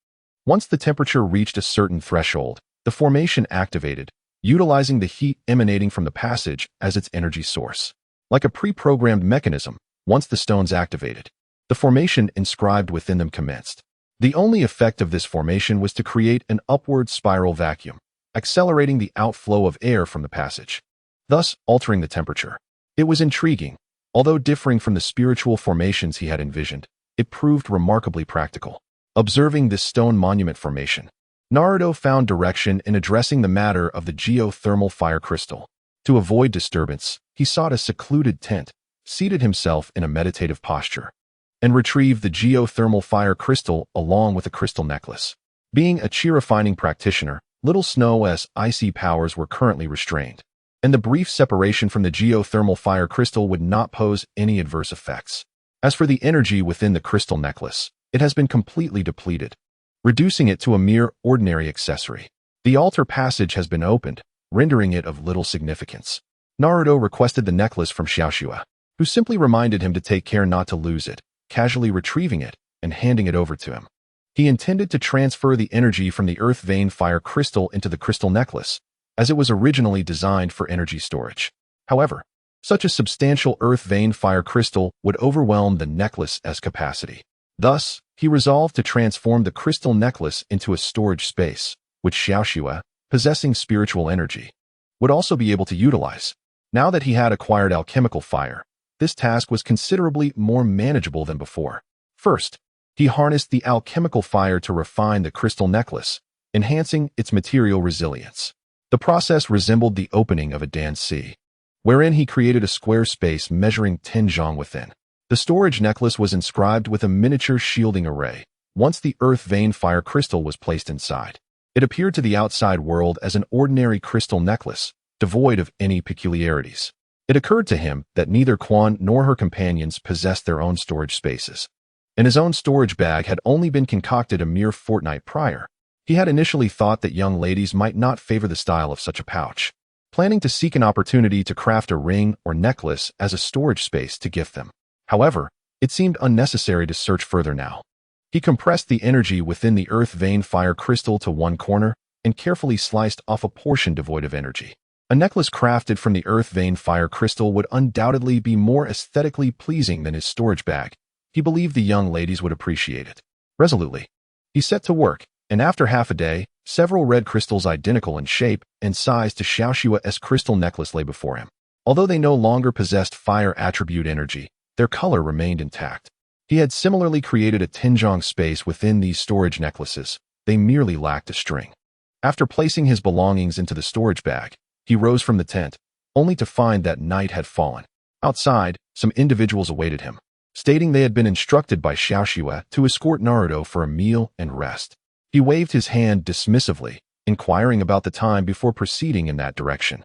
Once the temperature reached a certain threshold, the formation activated, utilizing the heat emanating from the passage as its energy source. Like a pre-programmed mechanism, once the stones activated, the formation inscribed within them commenced. The only effect of this formation was to create an upward spiral vacuum, accelerating the outflow of air from the passage, thus altering the temperature. It was intriguing. Although differing from the spiritual formations he had envisioned, it proved remarkably practical. Observing this stone monument formation, Naruto found direction in addressing the matter of the geothermal fire crystal. To avoid disturbance, he sought a secluded tent, seated himself in a meditative posture, and retrieved the geothermal fire crystal along with a crystal necklace. Being a chi-refining practitioner, Little Snow's icy powers were currently restrained, and the brief separation from the geothermal fire crystal would not pose any adverse effects. As for the energy within the crystal necklace, it has been completely depleted, reducing it to a mere ordinary accessory. The altar passage has been opened, rendering it of little significance. Naruto requested the necklace from Xiaoxue, who simply reminded him to take care not to lose it, casually retrieving it and handing it over to him. He intended to transfer the energy from the earth vein fire crystal into the crystal necklace, as it was originally designed for energy storage. However, such a substantial earth vein fire crystal would overwhelm the necklace's capacity. Thus, he resolved to transform the crystal necklace into a storage space, which Xiaoxue, possessing spiritual energy, would also be able to utilize. Now that he had acquired alchemical fire, this task was considerably more manageable than before. First, he harnessed the alchemical fire to refine the crystal necklace, enhancing its material resilience. The process resembled the opening of a Dan-si, wherein he created a square space measuring 10 zhang within. The storage necklace was inscribed with a miniature shielding array. Once the earth vein fire crystal was placed inside, it appeared to the outside world as an ordinary crystal necklace, devoid of any peculiarities. It occurred to him that neither Quan nor her companions possessed their own storage spaces, and his own storage bag had only been concocted a mere fortnight prior. He had initially thought that young ladies might not favor the style of such a pouch, planning to seek an opportunity to craft a ring or necklace as a storage space to gift them. However, it seemed unnecessary to search further now. He compressed the energy within the earth vein fire crystal to one corner and carefully sliced off a portion devoid of energy. A necklace crafted from the earth vein fire crystal would undoubtedly be more aesthetically pleasing than his storage bag. He believed the young ladies would appreciate it. Resolutely, he set to work, and after half a day, several red crystals identical in shape and size to Xiaoxue's crystal necklace lay before him. Although they no longer possessed fire attribute energy, their color remained intact. He had similarly created a Tinjong space within these storage necklaces. They merely lacked a string. After placing his belongings into the storage bag, he rose from the tent, only to find that night had fallen. Outside, some individuals awaited him, stating they had been instructed by Xiaoxue to escort Naruto for a meal and rest. He waved his hand dismissively, inquiring about the time before proceeding in that direction.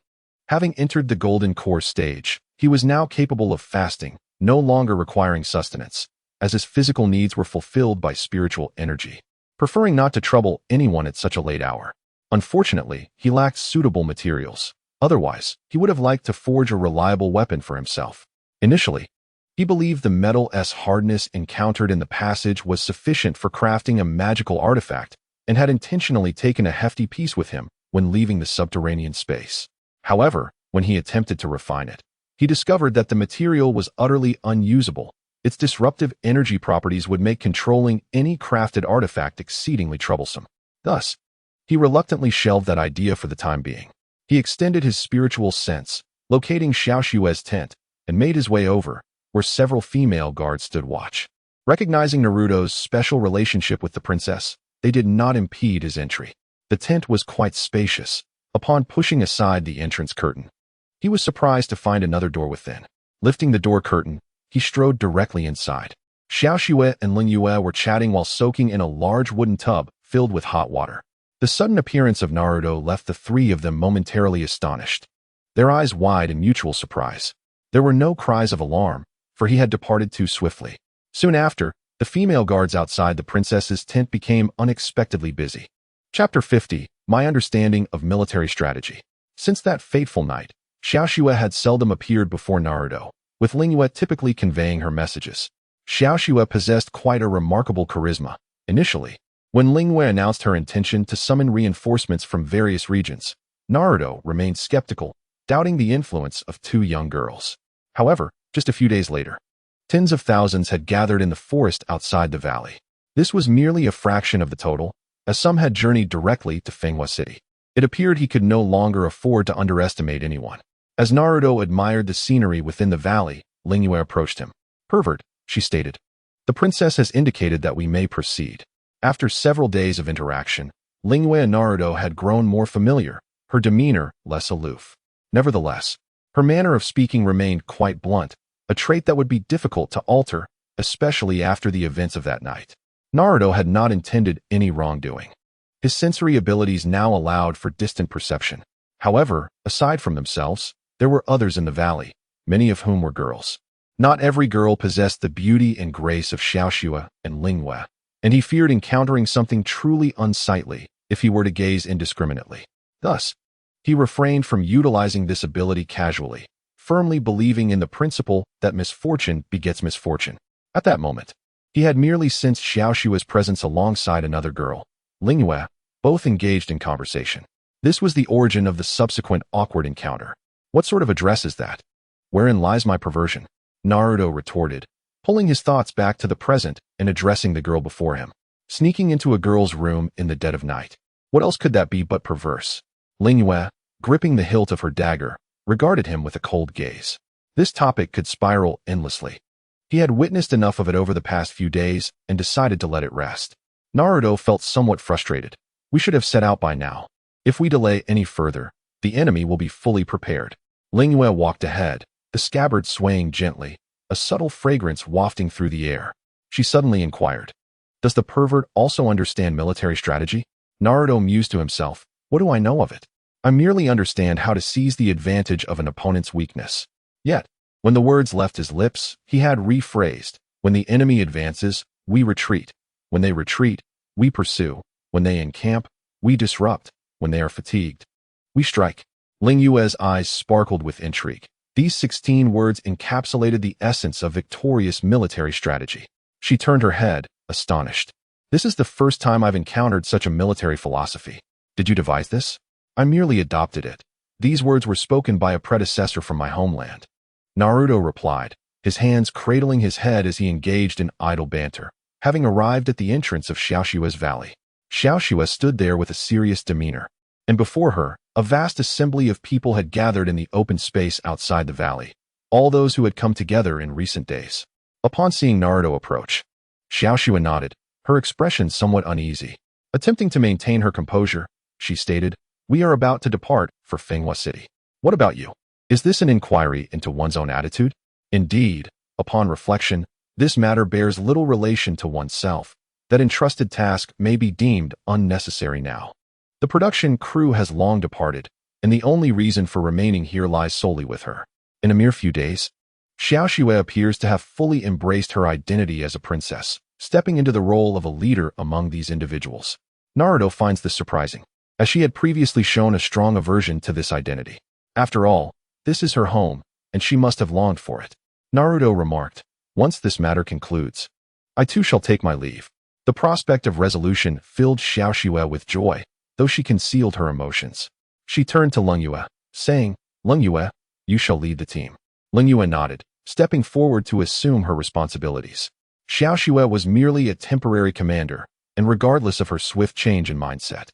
Having entered the golden core stage, he was now capable of fasting, no longer requiring sustenance, as his physical needs were fulfilled by spiritual energy. Preferring not to trouble anyone at such a late hour, unfortunately, he lacked suitable materials. Otherwise, he would have liked to forge a reliable weapon for himself. Initially, he believed the metal's hardness encountered in the passage was sufficient for crafting a magical artifact and had intentionally taken a hefty piece with him when leaving the subterranean space. However, when he attempted to refine it, he discovered that the material was utterly unusable. Its disruptive energy properties would make controlling any crafted artifact exceedingly troublesome. Thus, he reluctantly shelved that idea for the time being. He extended his spiritual sense, locating Xiaoxue's tent, and made his way over, where several female guards stood watch. Recognizing Naruto's special relationship with the princess, they did not impede his entry. The tent was quite spacious. Upon pushing aside the entrance curtain, he was surprised to find another door within. Lifting the door curtain, he strode directly inside. Xiaoxue and Lingyue were chatting while soaking in a large wooden tub filled with hot water. The sudden appearance of Naruto left the three of them momentarily astonished, their eyes wide in mutual surprise. There were no cries of alarm, for he had departed too swiftly. Soon after, the female guards outside the princess's tent became unexpectedly busy. Chapter 50, My Understanding of Military Strategy. Since that fateful night, Xiaoxue had seldom appeared before Naruto, with Lingyue typically conveying her messages. Xiaoxue possessed quite a remarkable charisma. Initially, when Lingyue announced her intention to summon reinforcements from various regions, Naruto remained skeptical, doubting the influence of two young girls. However, just a few days later, tens of thousands had gathered in the forest outside the valley. This was merely a fraction of the total, as some had journeyed directly to Fenghua City. It appeared he could no longer afford to underestimate anyone. As Naruto admired the scenery within the valley, Lingyue approached him. "Pervert," she stated. "The princess has indicated that we may proceed." After several days of interaction, Lingyue and Naruto had grown more familiar, her demeanor less aloof. Nevertheless, her manner of speaking remained quite blunt, a trait that would be difficult to alter, especially after the events of that night. Naruto had not intended any wrongdoing. His sensory abilities now allowed for distant perception. However, aside from themselves, there were others in the valley, many of whom were girls. Not every girl possessed the beauty and grace of Xiaoxue and Lingyue, and he feared encountering something truly unsightly if he were to gaze indiscriminately. Thus, he refrained from utilizing this ability casually, firmly believing in the principle that misfortune begets misfortune. At that moment, he had merely sensed Xiaoxue's presence alongside another girl, Lingyue, both engaged in conversation. This was the origin of the subsequent awkward encounter. What sort of address is that? Wherein lies my perversion? Naruto retorted, pulling his thoughts back to the present and addressing the girl before him. Sneaking into a girl's room in the dead of night. What else could that be but perverse? Lingyue, gripping the hilt of her dagger, regarded him with a cold gaze. This topic could spiral endlessly. He had witnessed enough of it over the past few days and decided to let it rest. Naruto felt somewhat frustrated. We should have set out by now. If we delay any further, the enemy will be fully prepared. Lingyue walked ahead, the scabbard swaying gently, a subtle fragrance wafting through the air. She suddenly inquired, "Does the pervert also understand military strategy?" Naruto mused to himself, "What do I know of it? I merely understand how to seize the advantage of an opponent's weakness." Yet, when the words left his lips, he had rephrased, "When the enemy advances, we retreat. When they retreat, we pursue. When they encamp, we disrupt. When they are fatigued, we strike." Lingyue's eyes sparkled with intrigue. These 16 words encapsulated the essence of victorious military strategy. She turned her head, astonished. "This is the first time I've encountered such a military philosophy. Did you devise this?" "I merely adopted it. These words were spoken by a predecessor from my homeland." Naruto replied, his hands cradling his head as he engaged in idle banter, having arrived at the entrance of Xiaoshue's valley. Xiaoxue stood there with a serious demeanor, and before her, a vast assembly of people had gathered in the open space outside the valley, all those who had come together in recent days. Upon seeing Naruto approach, Xiaoxue nodded, her expression somewhat uneasy. Attempting to maintain her composure, she stated, "We are about to depart for Fenghua City. What about you?" Is this an inquiry into one's own attitude? Indeed, upon reflection, this matter bears little relation to oneself. That entrusted task may be deemed unnecessary now. The production crew has long departed, and the only reason for remaining here lies solely with her. In a mere few days, Xiaoxue appears to have fully embraced her identity as a princess, stepping into the role of a leader among these individuals. Naruto finds this surprising, as she had previously shown a strong aversion to this identity. After all, this is her home, and she must have longed for it. Naruto remarked, "Once this matter concludes, I too shall take my leave." The prospect of resolution filled Xiaoxue with joy, though she concealed her emotions. She turned to Lingyue, saying, "Lingyue, you shall lead the team." Lingyue nodded, stepping forward to assume her responsibilities. Xiaoxue was merely a temporary commander, and regardless of her swift change in mindset.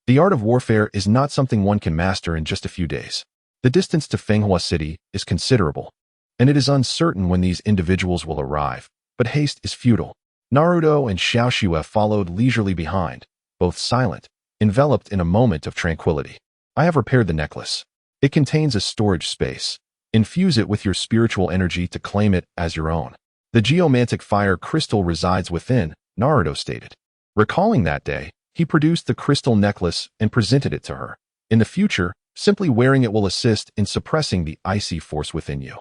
The art of warfare is not something one can master in just a few days. The distance to Fenghua City is considerable, and it is uncertain when these individuals will arrive, but haste is futile. Naruto and Xiaoxue followed leisurely behind, both silent, enveloped in a moment of tranquility. "I have repaired the necklace. It contains a storage space. Infuse it with your spiritual energy to claim it as your own. The geomantic fire crystal resides within," Naruto stated. Recalling that day, he produced the crystal necklace and presented it to her. "In the future, simply wearing it will assist in suppressing the icy force within you."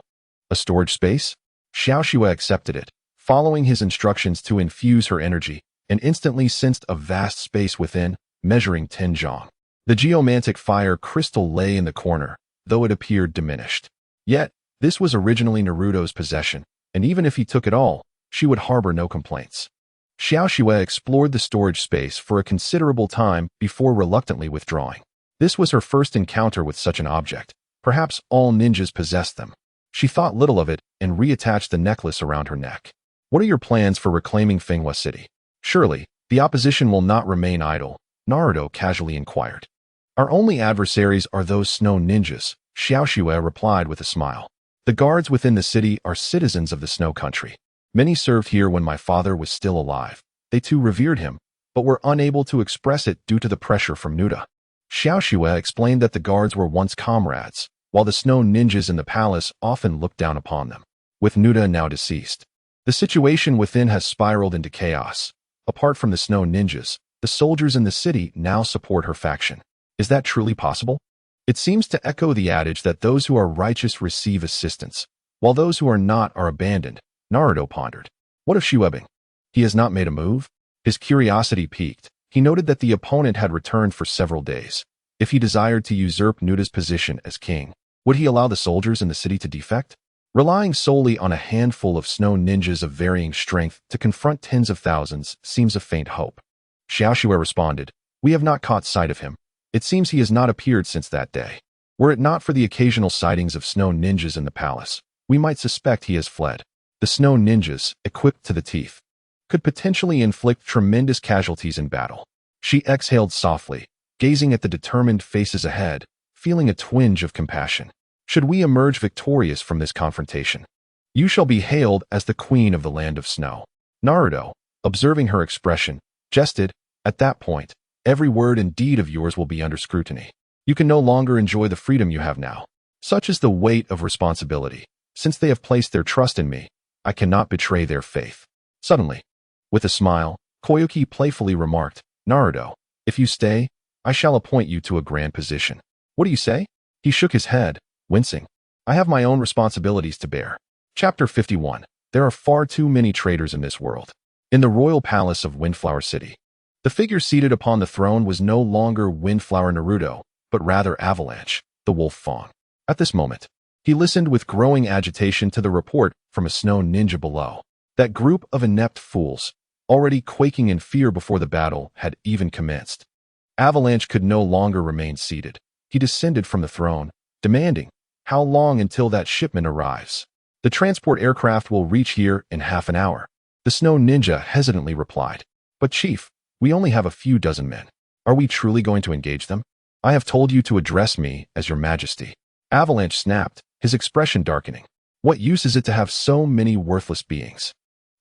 A storage space? Xiaoxue accepted it, following his instructions to infuse her energy, and instantly sensed a vast space within, measuring 10 zhong. The geomantic fire crystal lay in the corner, though it appeared diminished. Yet, this was originally Naruto's possession, and even if he took it all, she would harbor no complaints. Xiaoxue explored the storage space for a considerable time before reluctantly withdrawing. This was her first encounter with such an object. Perhaps all ninjas possessed them. She thought little of it and reattached the necklace around her neck. "What are your plans for reclaiming Fenghua City?" "Surely, the opposition will not remain idle," Naruto casually inquired. "Our only adversaries are those snow ninjas," Xiaoxue replied with a smile. "The guards within the city are citizens of the snow country. Many served here when my father was still alive. They too revered him, but were unable to express it due to the pressure from Nuda." Xiaoxue explained that the guards were once comrades, while the snow ninjas in the palace often looked down upon them. With Nuda now deceased, the situation within has spiraled into chaos. Apart from the snow ninjas, the soldiers in the city now support her faction. Is that truly possible? It seems to echo the adage that those who are righteous receive assistance. while those who are not are abandoned. Naruto pondered. What of Shuebing? He has not made a move? His curiosity piqued. He noted that the opponent had returned for several days. If he desired to usurp Nuta's position as king, would he allow the soldiers in the city to defect? Relying solely on a handful of snow ninjas of varying strength to confront tens of thousands seems a faint hope. Xiaoxue responded, We have not caught sight of him. It seems he has not appeared since that day. Were it not for the occasional sightings of snow ninjas in the palace, we might suspect he has fled. The snow ninjas, equipped to the teeth, could potentially inflict tremendous casualties in battle. She exhaled softly, gazing at the determined faces ahead, feeling a twinge of compassion. Should we emerge victorious from this confrontation, you shall be hailed as the queen of the land of snow. Naruto, observing her expression, jested, At that point, every word and deed of yours will be under scrutiny. You can no longer enjoy the freedom you have now. Such is the weight of responsibility. Since they have placed their trust in me, I cannot betray their faith. Suddenly, with a smile, Koyuki playfully remarked, Naruto, if you stay, I shall appoint you to a grand position. What do you say? He shook his head, wincing. I have my own responsibilities to bear. Chapter 51. There are far too many traitors in this world. In the royal palace of Windflower City, the figure seated upon the throne was no longer Windflower Naruto, but rather Avalanche, the wolf fawn. At this moment, he listened with growing agitation to the report from a snow ninja below. That group of inept fools, already quaking in fear before the battle, had even commenced. Avalanche could no longer remain seated. He descended from the throne, demanding, How long until that shipment arrives? The transport aircraft will reach here in half an hour. The snow ninja hesitantly replied. But Chief, we only have a few dozen men. Are we truly going to engage them? I have told you to address me as your majesty. Avalanche snapped, his expression darkening. What use is it to have so many worthless beings?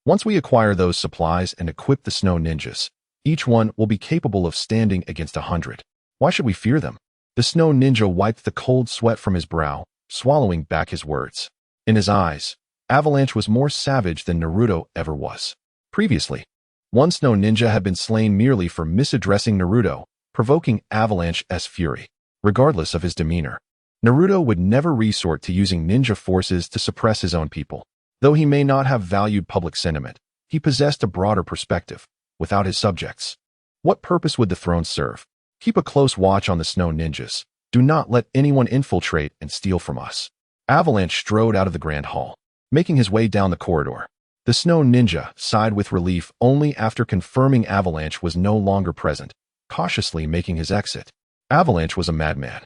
Once we acquire those supplies and equip the snow ninjas, each one will be capable of standing against 100. Why should we fear them? The snow ninja wiped the cold sweat from his brow, swallowing back his words. In his eyes, Avalanche was more savage than Naruto ever was. Previously, one snow ninja had been slain merely for misaddressing Naruto, provoking Avalanche's fury. Regardless of his demeanor, Naruto would never resort to using ninja forces to suppress his own people. Though he may not have valued public sentiment, he possessed a broader perspective. Without his subjects, what purpose would the throne serve? Keep a close watch on the snow ninjas. Do not let anyone infiltrate and steal from us. Avalanche strode out of the grand hall, making his way down the corridor. The snow ninja sighed with relief only after confirming Avalanche was no longer present, cautiously making his exit. Avalanche was a madman,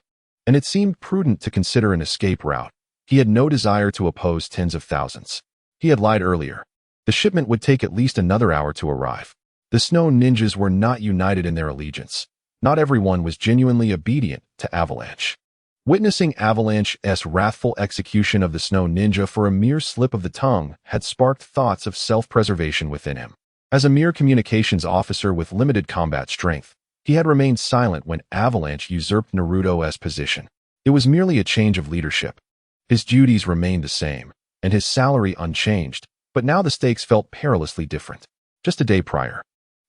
and it seemed prudent to consider an escape route. He had no desire to oppose tens of thousands. He had lied earlier. The shipment would take at least another hour to arrive. The snow ninjas were not united in their allegiance. Not everyone was genuinely obedient to Avalanche. Witnessing Avalanche's wrathful execution of the snow ninja for a mere slip of the tongue had sparked thoughts of self-preservation within him. As a mere communications officer with limited combat strength, he had remained silent when Avalanche usurped Naruto's position. It was merely a change of leadership. His duties remained the same, and his salary unchanged, but now the stakes felt perilously different. Just a day prior,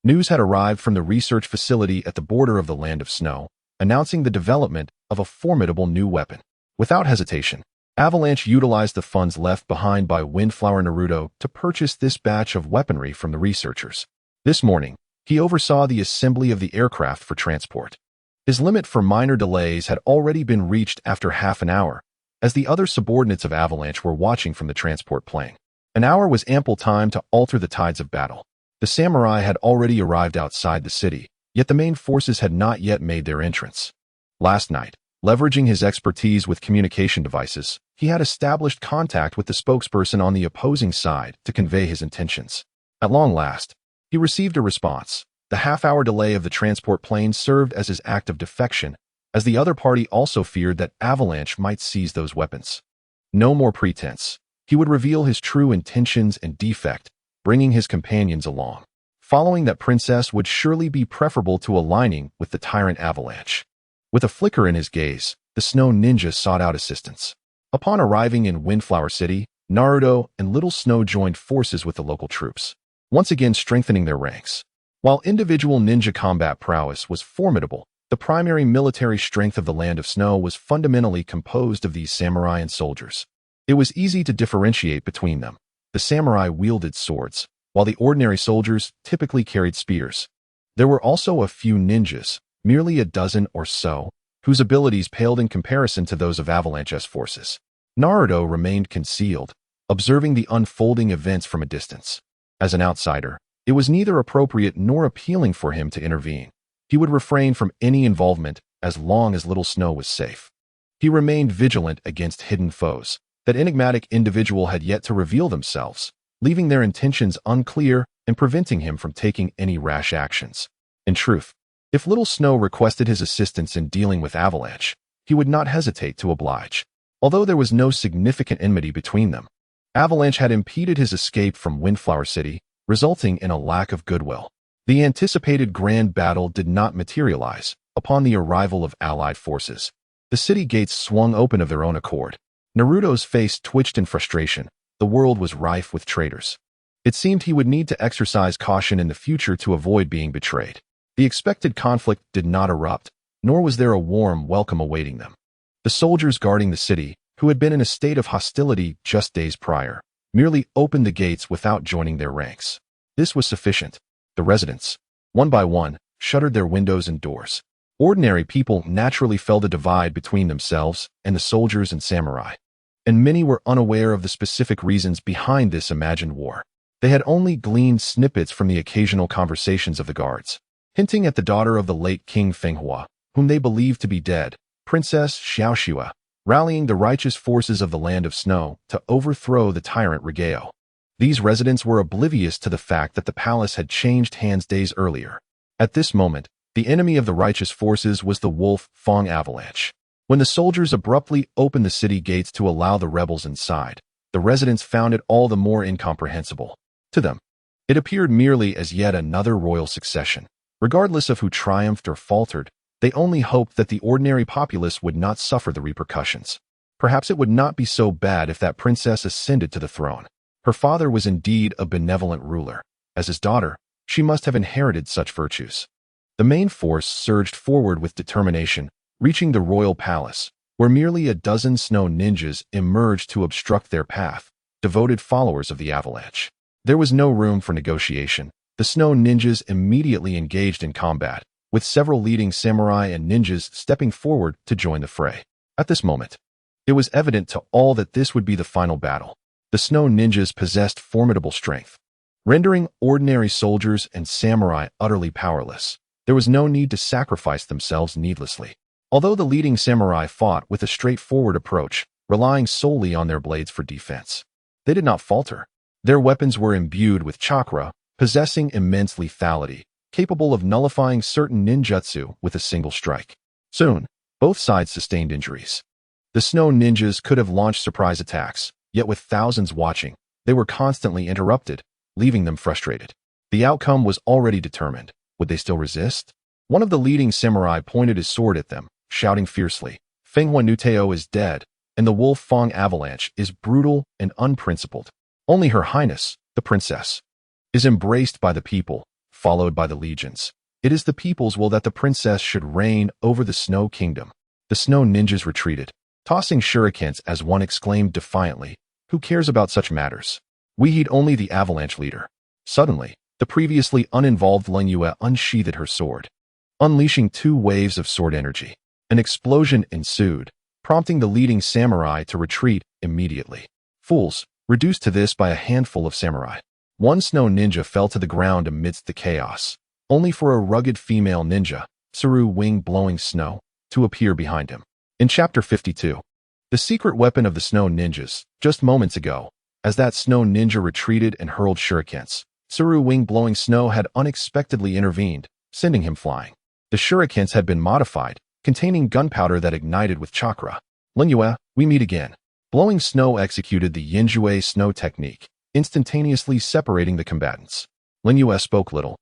news had arrived from the research facility at the border of the Land of Snow, announcing the development of a formidable new weapon. Without hesitation, Avalanche utilized the funds left behind by Windflower Naruto to purchase this batch of weaponry from the researchers. This morning, he oversaw the assembly of the aircraft for transport. His limit for minor delays had already been reached after half an hour, as the other subordinates of Avalanche were watching from the transport plane. An hour was ample time to alter the tides of battle. The samurai had already arrived outside the city, yet the main forces had not yet made their entrance. Last night, leveraging his expertise with communication devices, he had established contact with the spokesperson on the opposing side to convey his intentions. At long last, he received a response. The half-hour delay of the transport plane served as his act of defection, as the other party also feared that Avalanche might seize those weapons. No more pretense. He would reveal his true intentions and defect, bringing his companions along. Following that princess would surely be preferable to aligning with the tyrant Avalanche. With a flicker in his gaze, the snow ninja sought out assistance. Upon arriving in Windflower City, Naruto and Little Snow joined forces with the local troops, once again strengthening their ranks. While individual ninja combat prowess was formidable, the primary military strength of the Land of Snow was fundamentally composed of these samurai and soldiers. It was easy to differentiate between them. The samurai wielded swords, while the ordinary soldiers typically carried spears. There were also a few ninjas, merely a dozen or so, whose abilities paled in comparison to those of Avalanche's forces. Naruto remained concealed, observing the unfolding events from a distance. As an outsider, it was neither appropriate nor appealing for him to intervene. He would refrain from any involvement as long as Little Snow was safe. He remained vigilant against hidden foes. That enigmatic individual had yet to reveal themselves, leaving their intentions unclear and preventing him from taking any rash actions. In truth, if Little Snow requested his assistance in dealing with Avalanche, he would not hesitate to oblige. Although there was no significant enmity between them, Avalanche had impeded his escape from Windflower City, resulting in a lack of goodwill. The anticipated grand battle did not materialize. Upon the arrival of allied forces, the city gates swung open of their own accord. Naruto's face twitched in frustration. The world was rife with traitors. It seemed he would need to exercise caution in the future to avoid being betrayed. The expected conflict did not erupt, nor was there a warm welcome awaiting them. The soldiers guarding the city, who had been in a state of hostility just days prior, merely opened the gates without joining their ranks. This was sufficient. The residents, one by one, shuttered their windows and doors. Ordinary people naturally felt a divide between themselves and the soldiers and samurai, and many were unaware of the specific reasons behind this imagined war. They had only gleaned snippets from the occasional conversations of the guards, hinting at the daughter of the late King Fenghua, whom they believed to be dead, Princess Xiaoxua, rallying the righteous forces of the Land of Snow to overthrow the tyrant Rigeo. These residents were oblivious to the fact that the palace had changed hands days earlier. At this moment, the enemy of the righteous forces was the wolf Fong Avalanche. When the soldiers abruptly opened the city gates to allow the rebels inside, the residents found it all the more incomprehensible. To them, it appeared merely as yet another royal succession. Regardless of who triumphed or faltered, they only hoped that the ordinary populace would not suffer the repercussions. Perhaps it would not be so bad if that princess ascended to the throne. Her father was indeed a benevolent ruler. As his daughter, she must have inherited such virtues. The main force surged forward with determination, reaching the royal palace, where merely a dozen snow ninjas emerged to obstruct their path, devoted followers of the Avalanche. There was no room for negotiation. The snow ninjas immediately engaged in combat, with several leading samurai and ninjas stepping forward to join the fray. At this moment, it was evident to all that this would be the final battle. The snow ninjas possessed formidable strength, rendering ordinary soldiers and samurai utterly powerless. There was no need to sacrifice themselves needlessly. Although the leading samurai fought with a straightforward approach, relying solely on their blades for defense, they did not falter. Their weapons were imbued with chakra, possessing immense lethality, capable of nullifying certain ninjutsu with a single strike. Soon, both sides sustained injuries. The snow ninjas could have launched surprise attacks, yet with thousands watching, they were constantly interrupted, leaving them frustrated. The outcome was already determined. Would they still resist? One of the leading samurai pointed his sword at them, shouting fiercely, "Fenghua Nuteo is dead, and the wolf Fong Avalanche is brutal and unprincipled. Only Her Highness, the princess, is embraced by the people, followed by the legions. It is the people's will that the princess should reign over the Snow Kingdom." The snow ninjas retreated, tossing shurikens as one exclaimed defiantly, "Who cares about such matters? We heed only the Avalanche leader." Suddenly, the previously uninvolved Lin Yue unsheathed her sword, unleashing two waves of sword energy. An explosion ensued, prompting the leading samurai to retreat immediately. Fools, reduced to this by a handful of samurai. One snow ninja fell to the ground amidst the chaos, only for a rugged female ninja, Tsuru Wing blowing snow, to appear behind him. In Chapter 52, the secret weapon of the snow ninjas, just moments ago, as that snow ninja retreated and hurled shurikens, Tsuru Wing blowing snow had unexpectedly intervened, sending him flying. The shurikens had been modified, containing gunpowder that ignited with chakra. "Lin Yue, we meet again." Blowing snow executed the Yinjue snow technique, instantaneously separating the combatants. Lin Yue spoke little,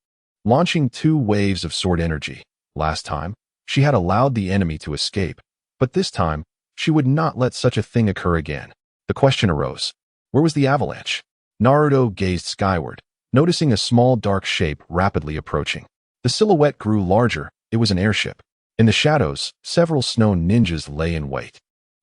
launching two waves of sword energy. Last time, she had allowed the enemy to escape, but this time, she would not let such a thing occur again. The question arose, where was the avalanche? Naruto gazed skyward, noticing a small dark shape rapidly approaching. The silhouette grew larger. It was an airship. In the shadows, several snow ninjas lay in wait.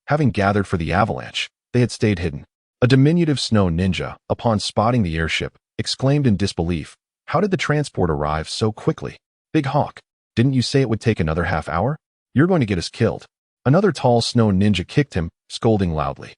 Having gathered for the avalanche, they had stayed hidden. A diminutive snow ninja, upon spotting the airship, exclaimed in disbelief, "How did the transport arrive so quickly? Big Hawk, didn't you say it would take another half hour? You're going to get us killed." Another tall snow ninja kicked him, scolding loudly.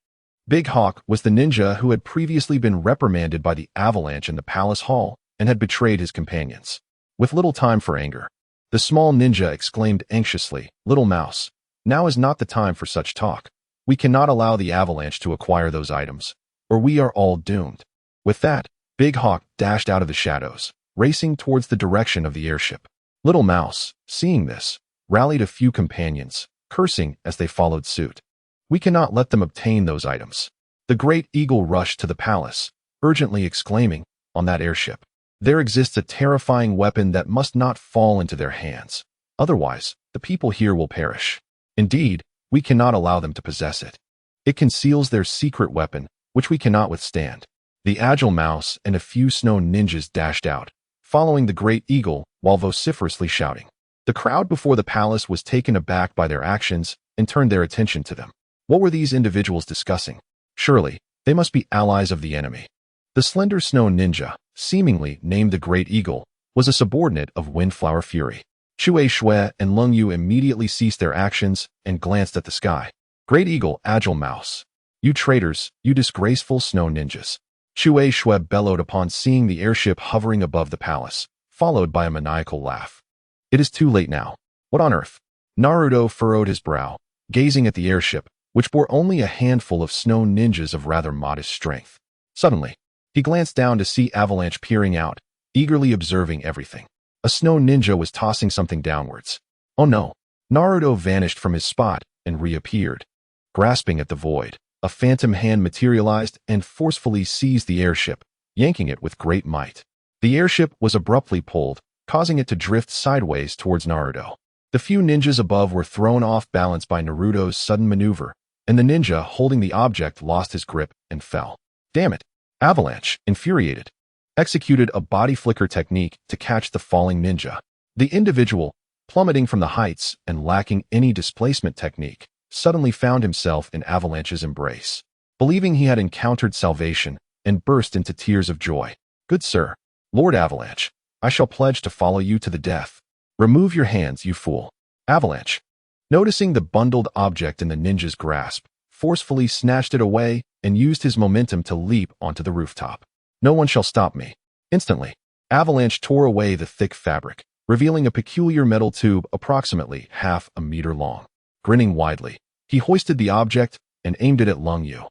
Big Hawk was the ninja who had previously been reprimanded by the avalanche in the palace hall and had betrayed his companions. With little time for anger, the small ninja exclaimed anxiously, "Little mouse, now is not the time for such talk. We cannot allow the avalanche to acquire those items, or we are all doomed." With that, Big Hawk dashed out of the shadows, racing towards the direction of the airship. Little Mouse, seeing this, rallied a few companions, cursing as they followed suit. "We cannot let them obtain those items." The great eagle rushed to the palace, urgently exclaiming, "On that airship, there exists a terrifying weapon that must not fall into their hands. Otherwise, the people here will perish. Indeed, we cannot allow them to possess it. It conceals their secret weapon, which we cannot withstand." The agile mouse and a few snow ninjas dashed out, following the great eagle while vociferously shouting. The crowd before the palace was taken aback by their actions and turned their attention to them. What were these individuals discussing? Surely, they must be allies of the enemy. The slender snow ninja, seemingly named the Great Eagle, was a subordinate of Windflower Fury. Shui Shui and Lung Yu immediately ceased their actions and glanced at the sky. "Great Eagle, agile mouse. You traitors, you disgraceful snow ninjas." Shui Shui bellowed upon seeing the airship hovering above the palace, followed by a maniacal laugh. "It is too late now. What on earth?" Naruto furrowed his brow, gazing at the airship, which bore only a handful of snow ninjas of rather modest strength. Suddenly, he glanced down to see Avalanche peering out, eagerly observing everything. A snow ninja was tossing something downwards. Oh no! Naruto vanished from his spot and reappeared. Grasping at the void, a phantom hand materialized and forcefully seized the airship, yanking it with great might. The airship was abruptly pulled, causing it to drift sideways towards Naruto. The few ninjas above were thrown off balance by Naruto's sudden maneuver, and the ninja holding the object lost his grip and fell. Damn it! Avalanche, infuriated, executed a body flicker technique to catch the falling ninja. The individual, plummeting from the heights and lacking any displacement technique, suddenly found himself in Avalanche's embrace, believing he had encountered salvation, and burst into tears of joy. "Good sir, Lord Avalanche, I shall pledge to follow you to the death. Remove your hands, you fool." Avalanche, noticing the bundled object in the ninja's grasp, forcefully snatched it away and used his momentum to leap onto the rooftop. "No one shall stop me." Instantly, Avalanche tore away the thick fabric, revealing a peculiar metal tube approximately half a meter long. Grinning widely, he hoisted the object and aimed it at Lung Yu,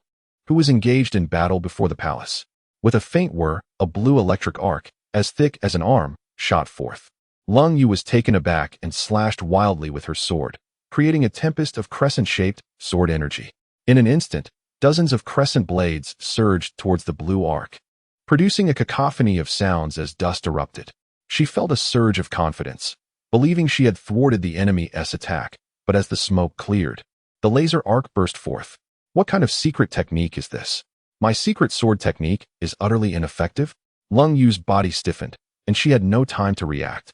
who was engaged in battle before the palace. With a faint whir, a blue electric arc, as thick as an arm, shot forth. Lung Yu was taken aback and slashed wildly with her sword, creating a tempest of crescent-shaped sword energy. In an instant, dozens of crescent blades surged towards the blue arc, producing a cacophony of sounds as dust erupted. She felt a surge of confidence, believing she had thwarted the enemy's attack, but as the smoke cleared, the laser arc burst forth. "What kind of secret technique is this? My secret sword technique is utterly ineffective?" Lung Yu's body stiffened, and she had no time to react.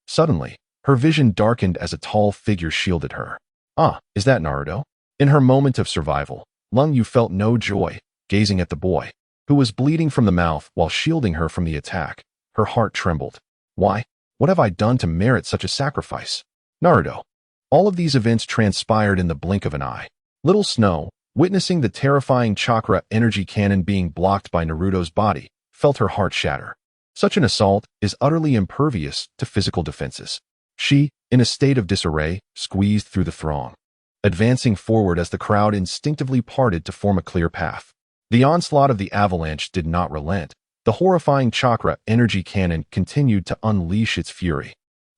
Suddenly, her vision darkened as a tall figure shielded her. "Ah, is that Naruto?" In her moment of survival, Lung Yu felt no joy, gazing at the boy, who was bleeding from the mouth while shielding her from the attack. Her heart trembled. "Why? What have I done to merit such a sacrifice?" Naruto. All of these events transpired in the blink of an eye. Little Snow, witnessing the terrifying chakra energy cannon being blocked by Naruto's body, felt her heart shatter. Such an assault is utterly impervious to physical defenses. She, in a state of disarray, squeezed through the throng, advancing forward as the crowd instinctively parted to form a clear path. The onslaught of the avalanche did not relent. The horrifying chakra energy cannon continued to unleash its fury,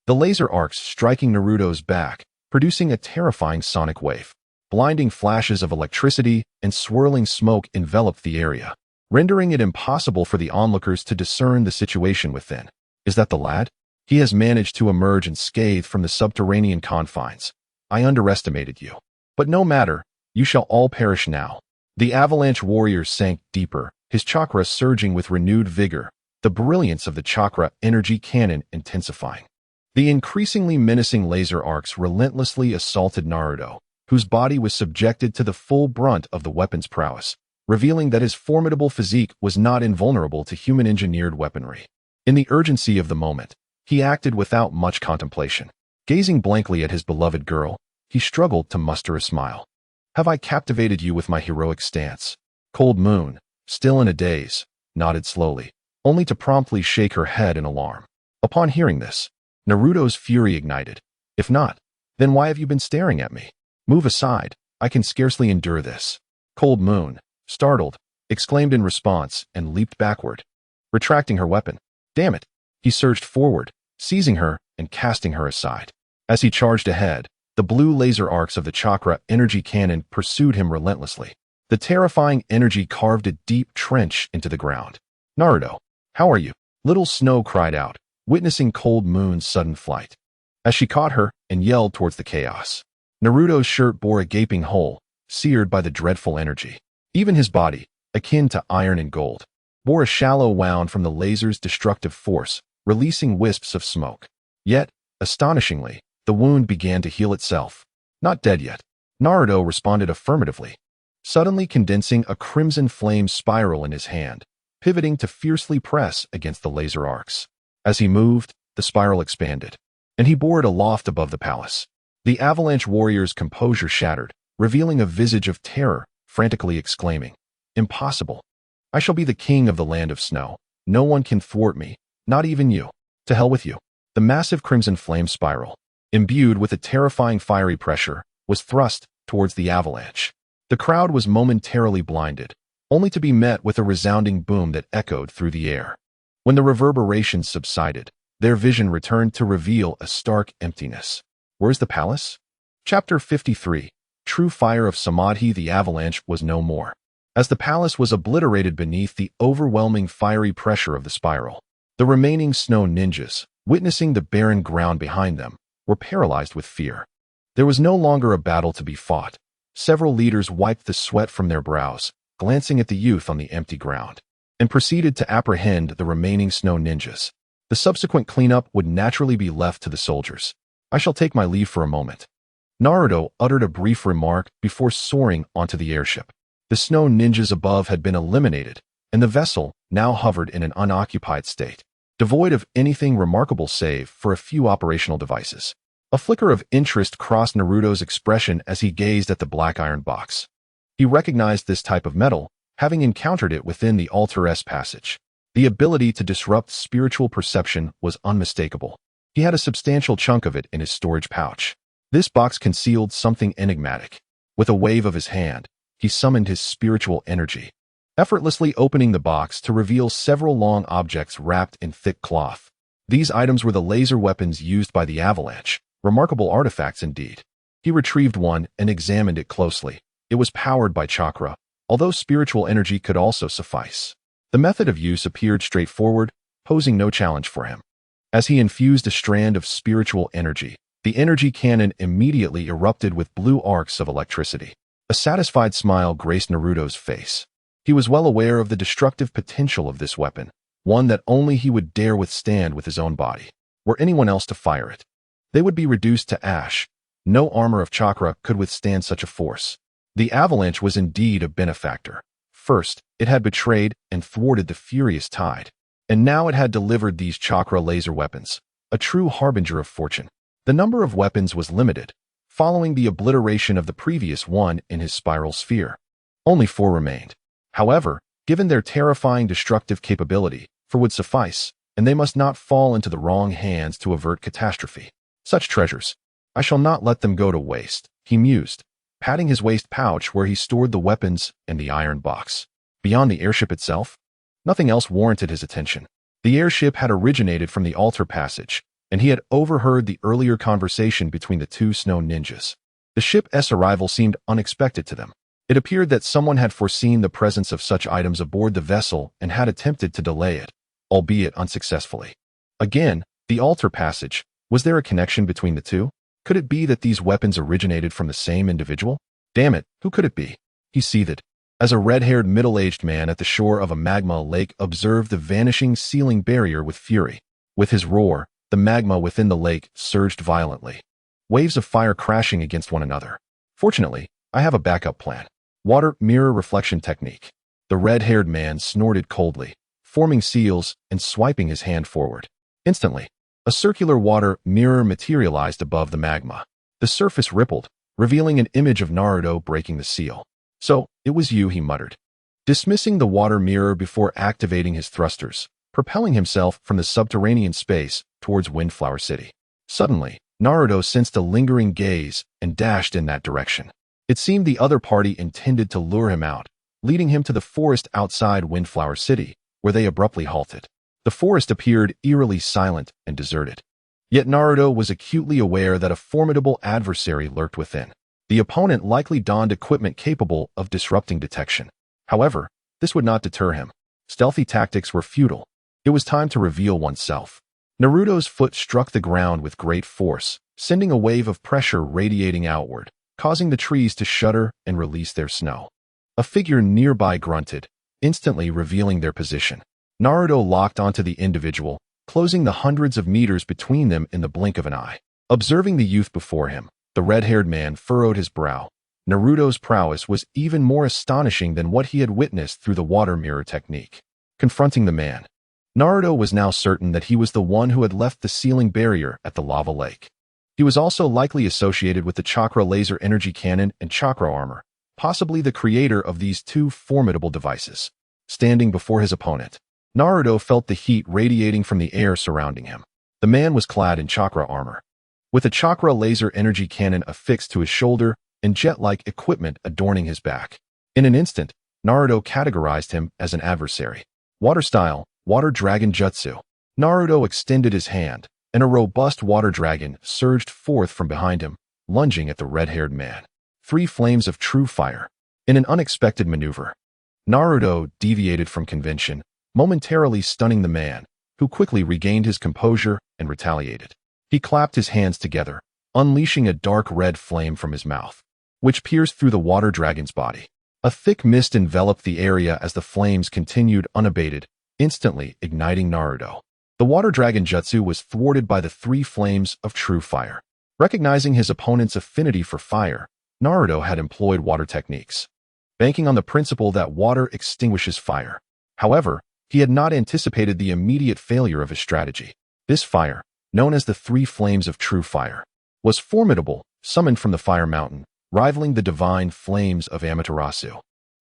the laser arcs striking Naruto's back, producing a terrifying sonic wave. Blinding flashes of electricity and swirling smoke enveloped the area, rendering it impossible for the onlookers to discern the situation within. "Is that the lad? He has managed to emerge unscathed from the subterranean confines. I underestimated you. But no matter, you shall all perish now." The avalanche warrior sank deeper, his chakra surging with renewed vigor, the brilliance of the chakra energy cannon intensifying. The increasingly menacing laser arcs relentlessly assaulted Naruto, whose body was subjected to the full brunt of the weapon's prowess, revealing that his formidable physique was not invulnerable to human-engineered weaponry. In the urgency of the moment, he acted without much contemplation. Gazing blankly at his beloved girl, he struggled to muster a smile. "Have I captivated you with my heroic stance?" Cold Moon, still in a daze, nodded slowly, only to promptly shake her head in alarm. Upon hearing this, Naruto's fury ignited. "If not, then why have you been staring at me? Move aside, I can scarcely endure this." Cold Moon, startled, exclaimed in response and leaped backward, retracting her weapon. "Damn it!" He surged forward, seizing her and casting her aside. As he charged ahead, the blue laser arcs of the chakra energy cannon pursued him relentlessly. The terrifying energy carved a deep trench into the ground. "Naruto, how are you?" Little Snow cried out, witnessing Cold Moon's sudden flight. As she caught her and yelled towards the chaos, Naruto's shirt bore a gaping hole, seared by the dreadful energy. Even his body, akin to iron and gold, bore a shallow wound from the laser's destructive force, releasing wisps of smoke. Yet, astonishingly, the wound began to heal itself. "Not dead yet." Naruto responded affirmatively, suddenly condensing a crimson flame spiral in his hand, pivoting to fiercely press against the laser arcs. As he moved, the spiral expanded, and he bore it aloft above the palace. The avalanche warrior's composure shattered, revealing a visage of terror, frantically exclaiming, "Impossible! I shall be the king of the land of snow. No one can thwart me, not even you. To hell with you." The massive crimson flame spiral, imbued with a terrifying fiery pressure, was thrust towards the avalanche. The crowd was momentarily blinded, only to be met with a resounding boom that echoed through the air. When the reverberations subsided, their vision returned to reveal a stark emptiness. Where's the palace? Chapter 53. True Fire of Samadhi. The avalanche was no more, as the palace was obliterated beneath the overwhelming fiery pressure of the spiral. The remaining snow ninjas, witnessing the barren ground behind them, were paralyzed with fear. There was no longer a battle to be fought. Several leaders wiped the sweat from their brows, glancing at the youth on the empty ground, and proceeded to apprehend the remaining snow ninjas. The subsequent cleanup would naturally be left to the soldiers. "I shall take my leave for a moment." Naruto uttered a brief remark before soaring onto the airship. The snow ninjas above had been eliminated, and the vessel now hovered in an unoccupied state, devoid of anything remarkable save for a few operational devices. A flicker of interest crossed Naruto's expression as he gazed at the black iron box. He recognized this type of metal, having encountered it within the Altar S passage. The ability to disrupt spiritual perception was unmistakable. He had a substantial chunk of it in his storage pouch. This box concealed something enigmatic. With a wave of his hand, he summoned his spiritual energy, effortlessly opening the box to reveal several long objects wrapped in thick cloth. These items were the laser weapons used by the avalanche. Remarkable artifacts indeed. He retrieved one and examined it closely. It was powered by chakra, although spiritual energy could also suffice. The method of use appeared straightforward, posing no challenge for him. As he infused a strand of spiritual energy, the energy cannon immediately erupted with blue arcs of electricity. A satisfied smile graced Naruto's face. He was well aware of the destructive potential of this weapon, one that only he would dare withstand with his own body. Were anyone else to fire it, they would be reduced to ash. No armor of chakra could withstand such a force. The avalanche was indeed a benefactor. First, it had betrayed and thwarted the furious tide, and now it had delivered these chakra laser weapons, a true harbinger of fortune. The number of weapons was limited, following the obliteration of the previous one in his spiral sphere. Only 4 remained. However, given their terrifying destructive capability, 4 would suffice, and they must not fall into the wrong hands to avert catastrophe. Such treasures, I shall not let them go to waste, he mused, patting his waist pouch where he stored the weapons and the iron box. Beyond the airship itself, nothing else warranted his attention. The airship had originated from the altar passage, and he had overheard the earlier conversation between the 2 snow ninjas. The ship's arrival seemed unexpected to them. It appeared that someone had foreseen the presence of such items aboard the vessel and had attempted to delay it, albeit unsuccessfully. Again, the altar passage. Was there a connection between the 2? Could it be that these weapons originated from the same individual? Damn it, who could it be? He seethed, as a red-haired middle-aged man at the shore of a magma lake observed the vanishing sealing barrier with fury. With his roar, the magma within the lake surged violently, waves of fire crashing against one another. Fortunately, I have a backup plan. Water mirror reflection technique. The red-haired man snorted coldly, forming seals and swiping his hand forward. Instantly, a circular water mirror materialized above the magma. The surface rippled, revealing an image of Naruto breaking the seal. "So, it was you," he muttered, dismissing the water mirror before activating his thrusters, propelling himself from the subterranean space towards Windflower City. Suddenly, Naruto sensed a lingering gaze and dashed in that direction. It seemed the other party intended to lure him out, leading him to the forest outside Windflower City, where they abruptly halted. The forest appeared eerily silent and deserted. Yet Naruto was acutely aware that a formidable adversary lurked within. The opponent likely donned equipment capable of disrupting detection. However, this would not deter him. Stealthy tactics were futile. It was time to reveal oneself. Naruto's foot struck the ground with great force, sending a wave of pressure radiating outward, causing the trees to shudder and release their snow. A figure nearby grunted, instantly revealing their position. Naruto locked onto the individual, closing the hundreds of meters between them in the blink of an eye. Observing the youth before him, the red-haired man furrowed his brow. Naruto's prowess was even more astonishing than what he had witnessed through the water mirror technique. Confronting the man, Naruto was now certain that he was the one who had left the sealing barrier at the lava lake. He was also likely associated with the chakra laser energy cannon and chakra armor, possibly the creator of these two formidable devices. Standing before his opponent, Naruto felt the heat radiating from the air surrounding him. The man was clad in chakra armor, with a chakra laser energy cannon affixed to his shoulder and jet-like equipment adorning his back. In an instant, Naruto categorized him as an adversary. Water style, water dragon jutsu. Naruto extended his hand, and a robust water dragon surged forth from behind him, lunging at the red-haired man. 3 flames of true fire. In an unexpected maneuver, Naruto deviated from convention, momentarily stunning the man, who quickly regained his composure and retaliated. He clapped his hands together, unleashing a dark red flame from his mouth, which pierced through the water dragon's body. A thick mist enveloped the area as the flames continued unabated, instantly igniting Naruto. The water dragon jutsu was thwarted by the 3 flames of true fire. Recognizing his opponent's affinity for fire, Naruto had employed water techniques, banking on the principle that water extinguishes fire. However, he had not anticipated the immediate failure of his strategy. This fire, known as the 3 flames of true fire, was formidable, summoned from the fire mountain, rivaling the divine flames of Amaterasu.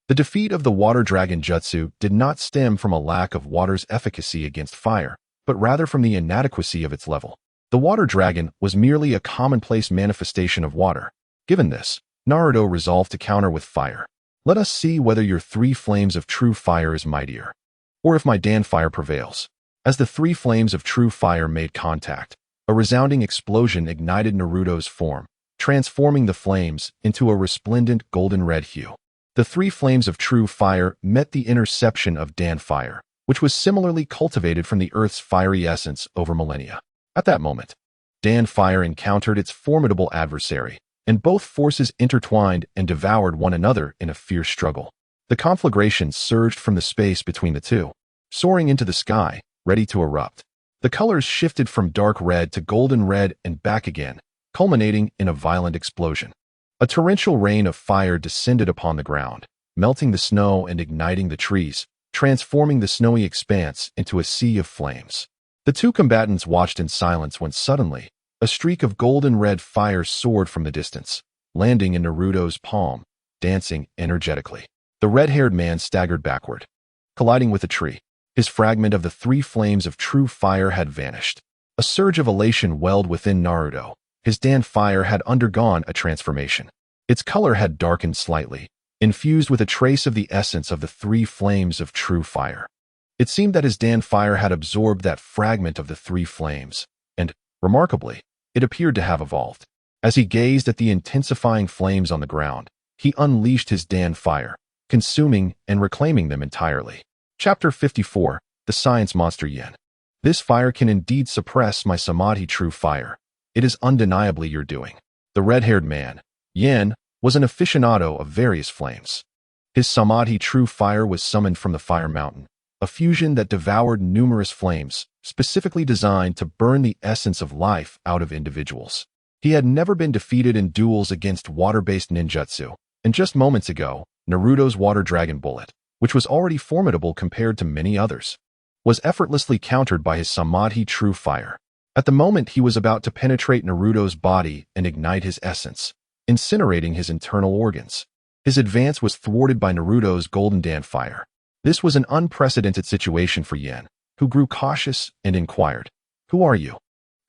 The defeat of the water dragon jutsu did not stem from a lack of water's efficacy against fire, but rather from the inadequacy of its level. The water dragon was merely a commonplace manifestation of water. Given this, Naruto resolved to counter with fire. Let us see whether your 3 flames of true fire is mightier, or if my Dan fire prevails. As the 3 flames of true fire made contact, a resounding explosion ignited Naruto's form, transforming the flames into a resplendent golden red hue. The 3 flames of true fire met the interception of Dan fire, which was similarly cultivated from the Earth's fiery essence over millennia. At that moment, Dan fire encountered its formidable adversary, and both forces intertwined and devoured one another in a fierce struggle. The conflagration surged from the space between the two, soaring into the sky, ready to erupt. The colors shifted from dark red to golden red and back again, culminating in a violent explosion. A torrential rain of fire descended upon the ground, melting the snow and igniting the trees, transforming the snowy expanse into a sea of flames. The 2 combatants watched in silence when suddenly, a streak of golden red fire soared from the distance, landing in Naruto's palm, dancing energetically. The red-haired man staggered backward, colliding with a tree. His fragment of the 3 flames of true fire had vanished. A surge of elation welled within Naruto. His Dan fire had undergone a transformation. Its color had darkened slightly, infused with a trace of the essence of the 3 flames of true fire. It seemed that his Dan fire had absorbed that fragment of the 3 flames, and, remarkably, it appeared to have evolved. As he gazed at the intensifying flames on the ground, he unleashed his Dan fire, consuming and reclaiming them entirely. Chapter 54, The Science Monster Yen. This fire can indeed suppress my samadhi true fire. It is undeniably your doing. The red-haired man, Yen, was an aficionado of various flames. His samadhi true fire was summoned from the fire mountain, a fusion that devoured numerous flames, specifically designed to burn the essence of life out of individuals. He had never been defeated in duels against water-based ninjutsu, and just moments ago, Naruto's water dragon bullet, which was already formidable compared to many others, was effortlessly countered by his samadhi true fire. At the moment he was about to penetrate Naruto's body and ignite his essence, incinerating his internal organs. His advance was thwarted by Naruto's golden Dan fire. This was an unprecedented situation for Yen, who grew cautious and inquired, "Who are you?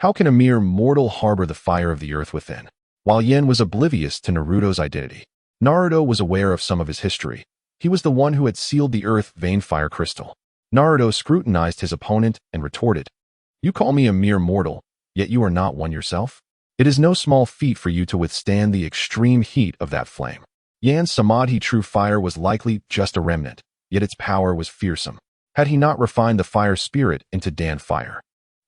How can a mere mortal harbor the fire of the earth within?" While Yen was oblivious to Naruto's identity, Naruto was aware of some of his history. He was the one who had sealed the earth vein fire crystal. Naruto scrutinized his opponent and retorted, "You call me a mere mortal, yet you are not one yourself? It is no small feat for you to withstand the extreme heat of that flame." Yan's samadhi true fire was likely just a remnant, yet its power was fearsome. Had he not refined the fire spirit into Dan fire?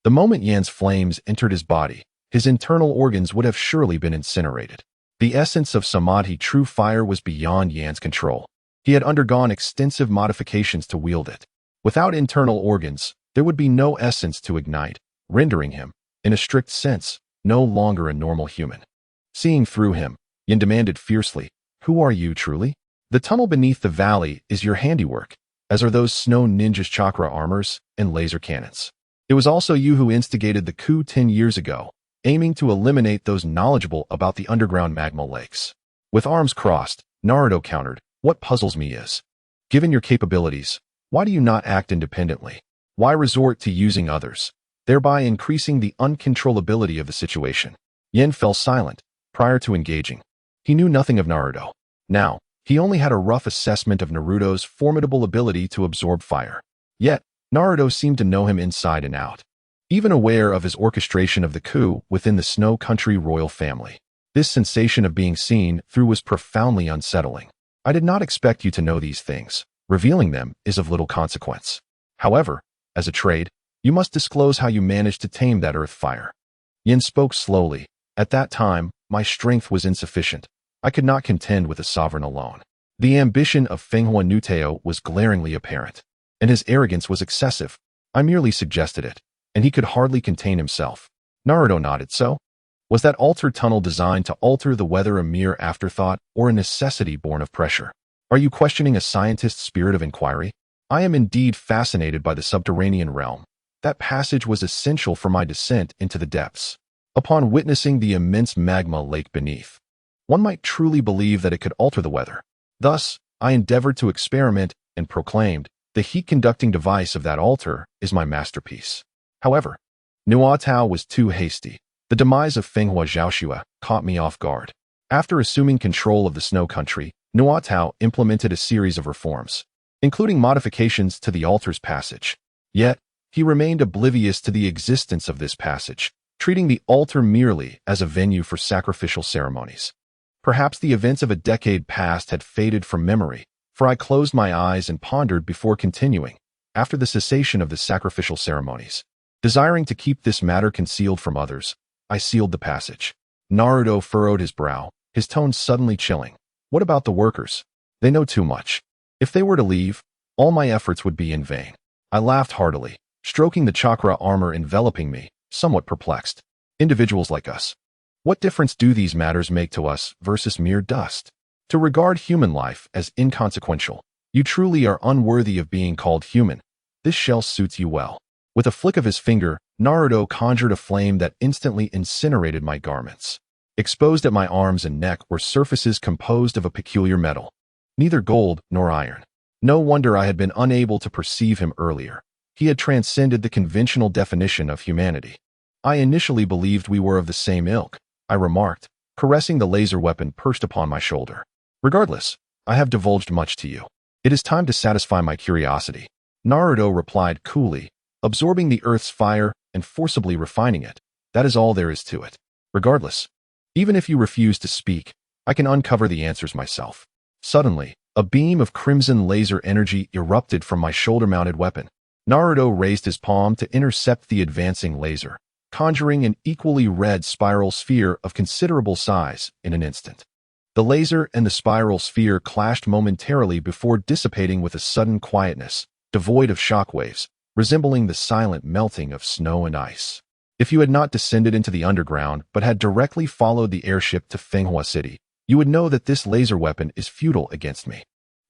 The moment Yan's flames entered his body, his internal organs would have surely been incinerated. The essence of samadhi true fire was beyond Yan's control. He had undergone extensive modifications to wield it. Without internal organs, there would be no essence to ignite, rendering him, in a strict sense, no longer a normal human. Seeing through him, Yen demanded fiercely, "Who are you truly? The tunnel beneath the valley is your handiwork, as are those snow ninjas' chakra armors and laser cannons. It was also you who instigated the coup 10 years ago, aiming to eliminate those knowledgeable about the underground magma lakes." With arms crossed, Naruto countered, "What puzzles me is, given your capabilities, why do you not act independently? Why resort to using others, thereby increasing the uncontrollability of the situation?" Yen fell silent, prior to engaging. He knew nothing of Naruto. Now, he only had a rough assessment of Naruto's formidable ability to absorb fire. Yet, Naruto seemed to know him inside and out. Even aware of his orchestration of the coup within the Snow Country royal family, this sensation of being seen through was profoundly unsettling. "I did not expect you to know these things. Revealing them is of little consequence. However, as a trade, you must disclose how you managed to tame that earth fire." Yen spoke slowly. "At that time, my strength was insufficient. I could not contend with a sovereign alone. The ambition of Fenghua Nuteo was glaringly apparent, and his arrogance was excessive. I merely suggested it, and he could hardly contain himself." Naruto nodded. "So? Was that altered tunnel designed to alter the weather a mere afterthought or a necessity born of pressure? Are you questioning a scientist's spirit of inquiry? I am indeed fascinated by the subterranean realm. That passage was essential for my descent into the depths. Upon witnessing the immense magma lake beneath, one might truly believe that it could alter the weather. Thus, I endeavored to experiment and proclaimed, the heat-conducting device of that altar is my masterpiece. However, Nuatao was too hasty. The demise of Fenghua Zhaoxue caught me off guard. After assuming control of the Snow Country, Nuatao implemented a series of reforms, including modifications to the altar's passage. Yet, he remained oblivious to the existence of this passage, treating the altar merely as a venue for sacrificial ceremonies. Perhaps the events of a decade past had faded from memory, for I closed my eyes and pondered before continuing. After the cessation of the sacrificial ceremonies, desiring to keep this matter concealed from others, I sealed the passage." Naruto furrowed his brow, his tone suddenly chilling. "What about the workers? They know too much. If they were to leave, all my efforts would be in vain." I laughed heartily, stroking the chakra armor enveloping me, somewhat perplexed. "Individuals like us. What difference do these matters make to us versus mere dust? To regard human life as inconsequential, you truly are unworthy of being called human. This shell suits you well." With a flick of his finger, Naruto conjured a flame that instantly incinerated my garments. Exposed at my arms and neck were surfaces composed of a peculiar metal, neither gold nor iron. No wonder I had been unable to perceive him earlier. He had transcended the conventional definition of humanity. "I initially believed we were of the same ilk," I remarked, caressing the laser weapon perched upon my shoulder. "Regardless, I have divulged much to you. It is time to satisfy my curiosity." Naruto replied coolly, "Absorbing the earth's fire and forcibly refining it, that is all there is to it. Regardless, even if you refuse to speak, I can uncover the answers myself." Suddenly, a beam of crimson laser energy erupted from my shoulder-mounted weapon. Naruto raised his palm to intercept the advancing laser, conjuring an equally red spiral sphere of considerable size in an instant. The laser and the spiral sphere clashed momentarily before dissipating with a sudden quietness, devoid of shockwaves, resembling the silent melting of snow and ice. If you had not descended into the underground but had directly followed the airship to Fenghua City, you would know that this laser weapon is futile against me.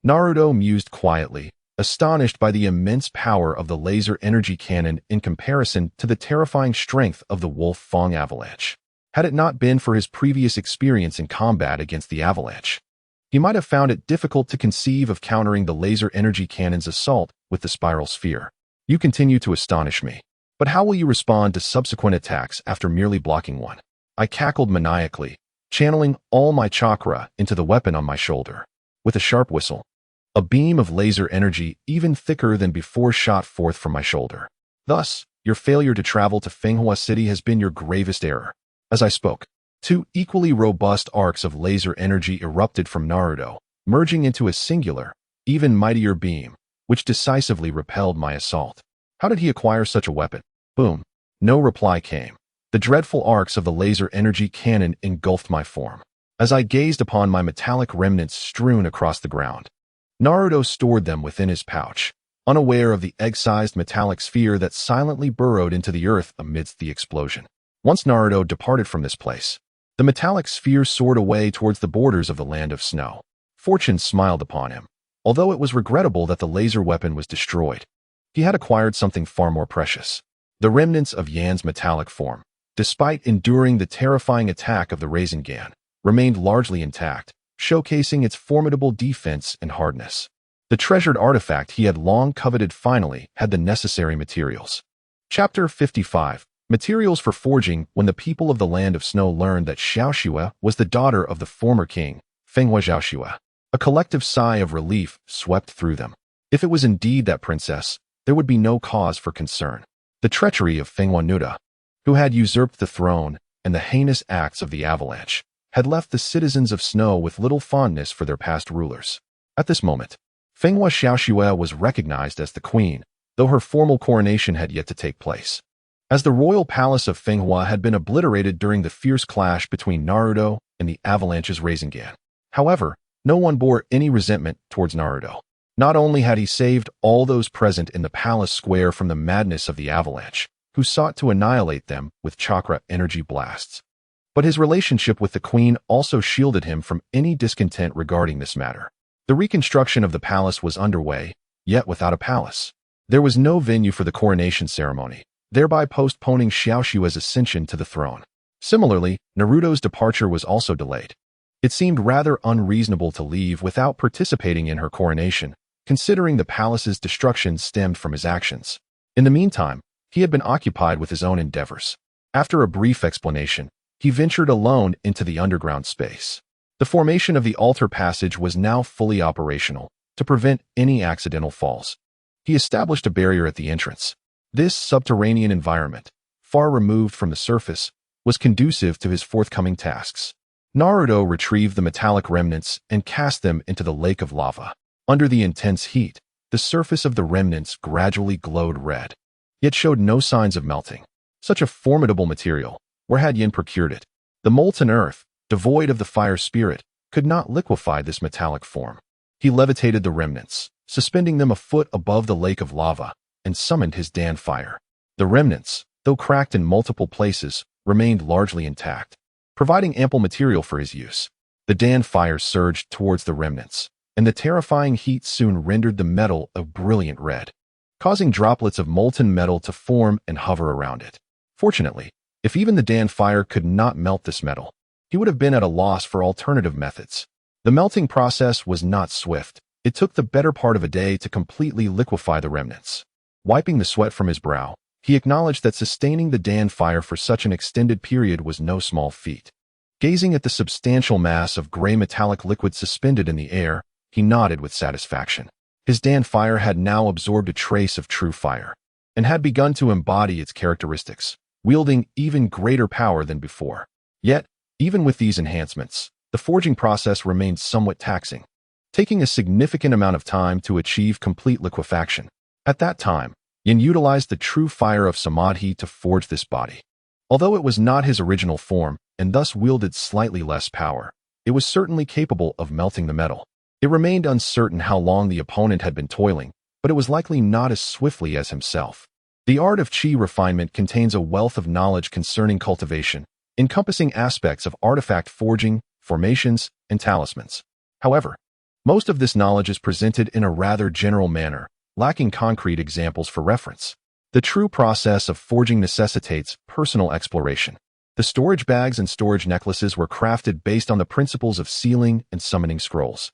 Naruto mused quietly, astonished by the immense power of the laser energy cannon in comparison to the terrifying strength of the Wolf Fang avalanche. Had it not been for his previous experience in combat against the avalanche, he might have found it difficult to conceive of countering the laser energy cannon's assault with the spiral sphere. You continue to astonish me. But how will you respond to subsequent attacks after merely blocking one? I cackled maniacally, channeling all my chakra into the weapon on my shoulder. With a sharp whistle, a beam of laser energy even thicker than before shot forth from my shoulder. Thus, your failure to travel to Fenghua City has been your gravest error. As I spoke, two equally robust arcs of laser energy erupted from Naruto, merging into a singular, even mightier beam, which decisively repelled my assault. How did he acquire such a weapon? Boom. No reply came. The dreadful arcs of the laser energy cannon engulfed my form. As I gazed upon my metallic remnants strewn across the ground, Naruto stored them within his pouch, unaware of the egg-sized metallic sphere that silently burrowed into the earth amidst the explosion. Once Naruto departed from this place, the metallic sphere soared away towards the borders of the land of snow. Fortune smiled upon him, although it was regrettable that the laser weapon was destroyed. He had acquired something far more precious. The remnants of Yan's metallic form, despite enduring the terrifying attack of the Rasengan, remained largely intact, showcasing its formidable defense and hardness. The treasured artifact he had long coveted finally had the necessary materials. Chapter 55. Materials for forging. When the people of the land of snow learned that Xiaoxue was the daughter of the former king, Fenghua Xiaoxue, a collective sigh of relief swept through them. If it was indeed that princess, there would be no cause for concern. The treachery of Fenghua Nuda, who had usurped the throne, and the heinous acts of the avalanche, had left the citizens of Snow with little fondness for their past rulers. At this moment, Fenghua Xiaoxue was recognized as the queen, though her formal coronation had yet to take place. As the royal palace of Fenghua had been obliterated during the fierce clash between Naruto and the avalanche's Rasengan. However, no one bore any resentment towards Naruto. Not only had he saved all those present in the palace square from the madness of the avalanche, who sought to annihilate them with chakra energy blasts, but his relationship with the queen also shielded him from any discontent regarding this matter. The reconstruction of the palace was underway, yet without a palace. There was no venue for the coronation ceremony, thereby postponing Xiaoxue's ascension to the throne. Similarly, Naruto's departure was also delayed. It seemed rather unreasonable to leave without participating in her coronation, considering the palace's destruction stemmed from his actions. In the meantime, he had been occupied with his own endeavors. After a brief explanation, he ventured alone into the underground space. The formation of the altar passage was now fully operational, to prevent any accidental falls. He established a barrier at the entrance. This subterranean environment, far removed from the surface, was conducive to his forthcoming tasks. Naruto retrieved the metallic remnants and cast them into the lake of lava. Under the intense heat, the surface of the remnants gradually glowed red, yet showed no signs of melting. Such a formidable material, where had Yin procured it? The molten earth, devoid of the fire spirit, could not liquefy this metallic form. He levitated the remnants, suspending them a foot above the lake of lava, and summoned his Dan fire. The remnants, though cracked in multiple places, remained largely intact, providing ample material for his use. The Dan fire surged towards the remnants, and the terrifying heat soon rendered the metal a brilliant red, causing droplets of molten metal to form and hover around it. Fortunately, if even the Dan fire could not melt this metal, he would have been at a loss for alternative methods. The melting process was not swift. It took the better part of a day to completely liquefy the remnants. Wiping the sweat from his brow, he acknowledged that sustaining the Dan fire for such an extended period was no small feat. Gazing at the substantial mass of gray metallic liquid suspended in the air, he nodded with satisfaction. His Dan fire had now absorbed a trace of true fire, and had begun to embody its characteristics, wielding even greater power than before. Yet, even with these enhancements, the forging process remained somewhat taxing, taking a significant amount of time to achieve complete liquefaction. At that time, Yin utilized the true fire of Samadhi to forge this body. Although it was not his original form, and thus wielded slightly less power, it was certainly capable of melting the metal. It remained uncertain how long the opponent had been toiling, but it was likely not as swiftly as himself. The art of chi refinement contains a wealth of knowledge concerning cultivation, encompassing aspects of artifact forging, formations, and talismans. However, most of this knowledge is presented in a rather general manner, lacking concrete examples for reference. The true process of forging necessitates personal exploration. The storage bags and storage necklaces were crafted based on the principles of sealing and summoning scrolls.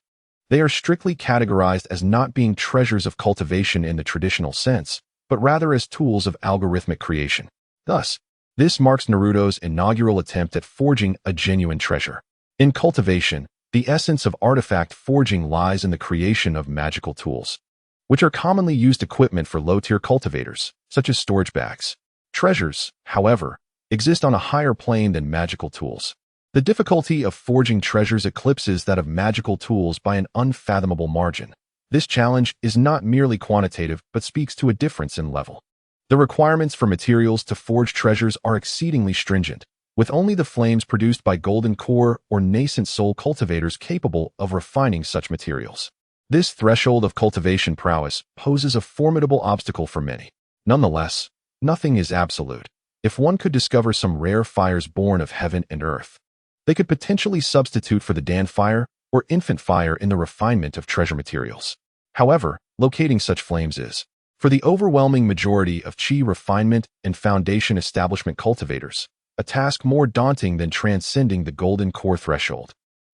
They are strictly categorized as not being treasures of cultivation in the traditional sense, but rather as tools of algorithmic creation. Thus, this marks Naruto's inaugural attempt at forging a genuine treasure. In cultivation, the essence of artifact forging lies in the creation of magical tools, which are commonly used equipment for low-tier cultivators, such as storage bags. Treasures, however, exist on a higher plane than magical tools. The difficulty of forging treasures eclipses that of magical tools by an unfathomable margin. This challenge is not merely quantitative, but speaks to a difference in level. The requirements for materials to forge treasures are exceedingly stringent, with only the flames produced by golden core or nascent soul cultivators capable of refining such materials. This threshold of cultivation prowess poses a formidable obstacle for many. Nonetheless, nothing is absolute. If one could discover some rare fires born of heaven and earth, they could potentially substitute for the Dan fire or infant fire in the refinement of treasure materials. However, locating such flames is, for the overwhelming majority of chi refinement and foundation establishment cultivators, a task more daunting than transcending the golden core threshold.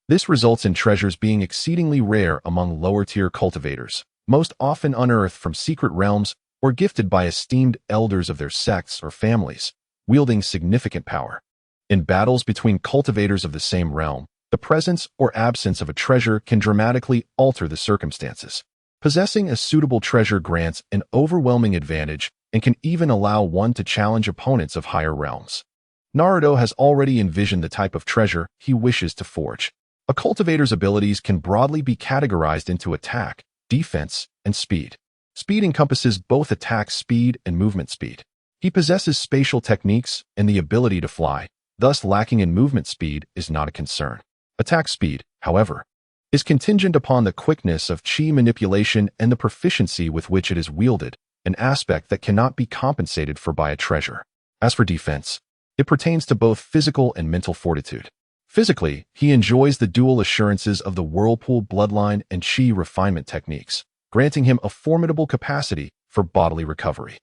This results in treasures being exceedingly rare among lower-tier cultivators, most often unearthed from secret realms or gifted by esteemed elders of their sects or families, wielding significant power. In battles between cultivators of the same realm, the presence or absence of a treasure can dramatically alter the circumstances. Possessing a suitable treasure grants an overwhelming advantage and can even allow one to challenge opponents of higher realms. Naruto has already envisioned the type of treasure he wishes to forge. A cultivator's abilities can broadly be categorized into attack, defense, and speed. Speed encompasses both attack speed and movement speed. He possesses spatial techniques and the ability to fly, thus lacking in movement speed is not a concern. Attack speed, however, is contingent upon the quickness of chi manipulation and the proficiency with which it is wielded, an aspect that cannot be compensated for by a treasure. As for defense, it pertains to both physical and mental fortitude. Physically, he enjoys the dual assurances of the whirlpool bloodline and chi refinement techniques, granting him a formidable capacity for bodily recovery.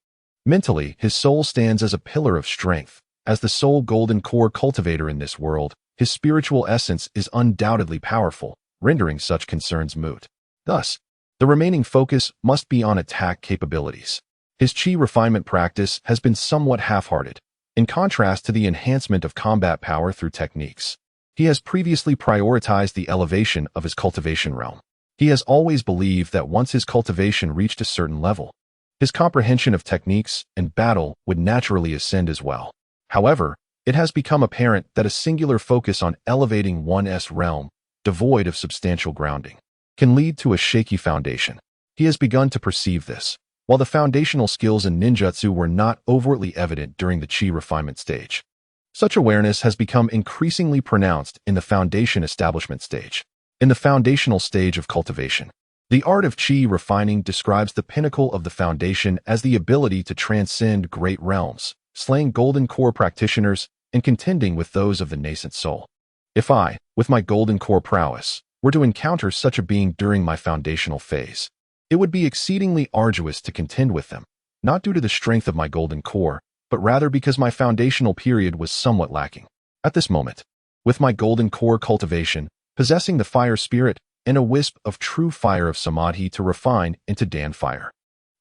Mentally, his soul stands as a pillar of strength. As the sole golden core cultivator in this world, his spiritual essence is undoubtedly powerful, rendering such concerns moot. Thus, the remaining focus must be on attack capabilities. His chi refinement practice has been somewhat half-hearted, in contrast to the enhancement of combat power through techniques. He has previously prioritized the elevation of his cultivation realm. He has always believed that once his cultivation reached a certain level, his comprehension of techniques and battle would naturally ascend as well. However, it has become apparent that a singular focus on elevating one's realm, devoid of substantial grounding, can lead to a shaky foundation. He has begun to perceive this. While the foundational skills in ninjutsu were not overtly evident during the chi refinement stage, such awareness has become increasingly pronounced in the foundation establishment stage. In the foundational stage of cultivation, the art of chi refining describes the pinnacle of the foundation as the ability to transcend great realms, slaying golden core practitioners and contending with those of the nascent soul. If I, with my golden core prowess, were to encounter such a being during my foundational phase, it would be exceedingly arduous to contend with them, not due to the strength of my golden core, but rather because my foundational period was somewhat lacking. At this moment, with my golden core cultivation, possessing the fire spirit and a wisp of true fire of samadhi to refine into Dan fire,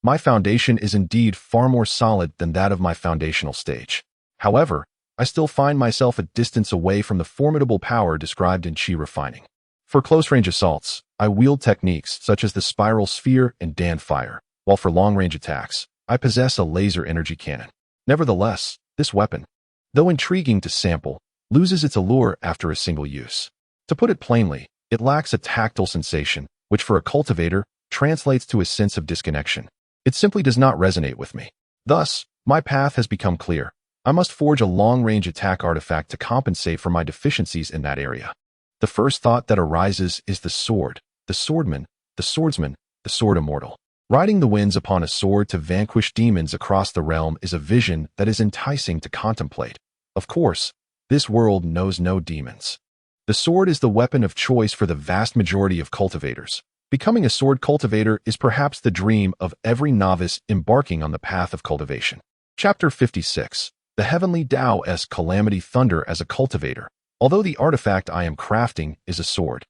my foundation is indeed far more solid than that of my foundational stage. However, I still find myself a distance away from the formidable power described in chi refining. For close-range assaults, I wield techniques such as the spiral sphere and Dan fire, while for long-range attacks, I possess a laser energy cannon. Nevertheless, this weapon, though intriguing to sample, loses its allure after a single use. To put it plainly, it lacks a tactile sensation, which for a cultivator translates to a sense of disconnection. It simply does not resonate with me. Thus, my path has become clear. I must forge a long-range attack artifact to compensate for my deficiencies in that area. The first thought that arises is the sword, the swordman, the swordsman, the sword immortal. Riding the winds upon a sword to vanquish demons across the realm is a vision that is enticing to contemplate. Of course, this world knows no demons. The sword is the weapon of choice for the vast majority of cultivators. Becoming a sword cultivator is perhaps the dream of every novice embarking on the path of cultivation. Chapter 56. The Heavenly Tao-esque Calamity Thunder as a Cultivator. Although the artifact I am crafting is a sword,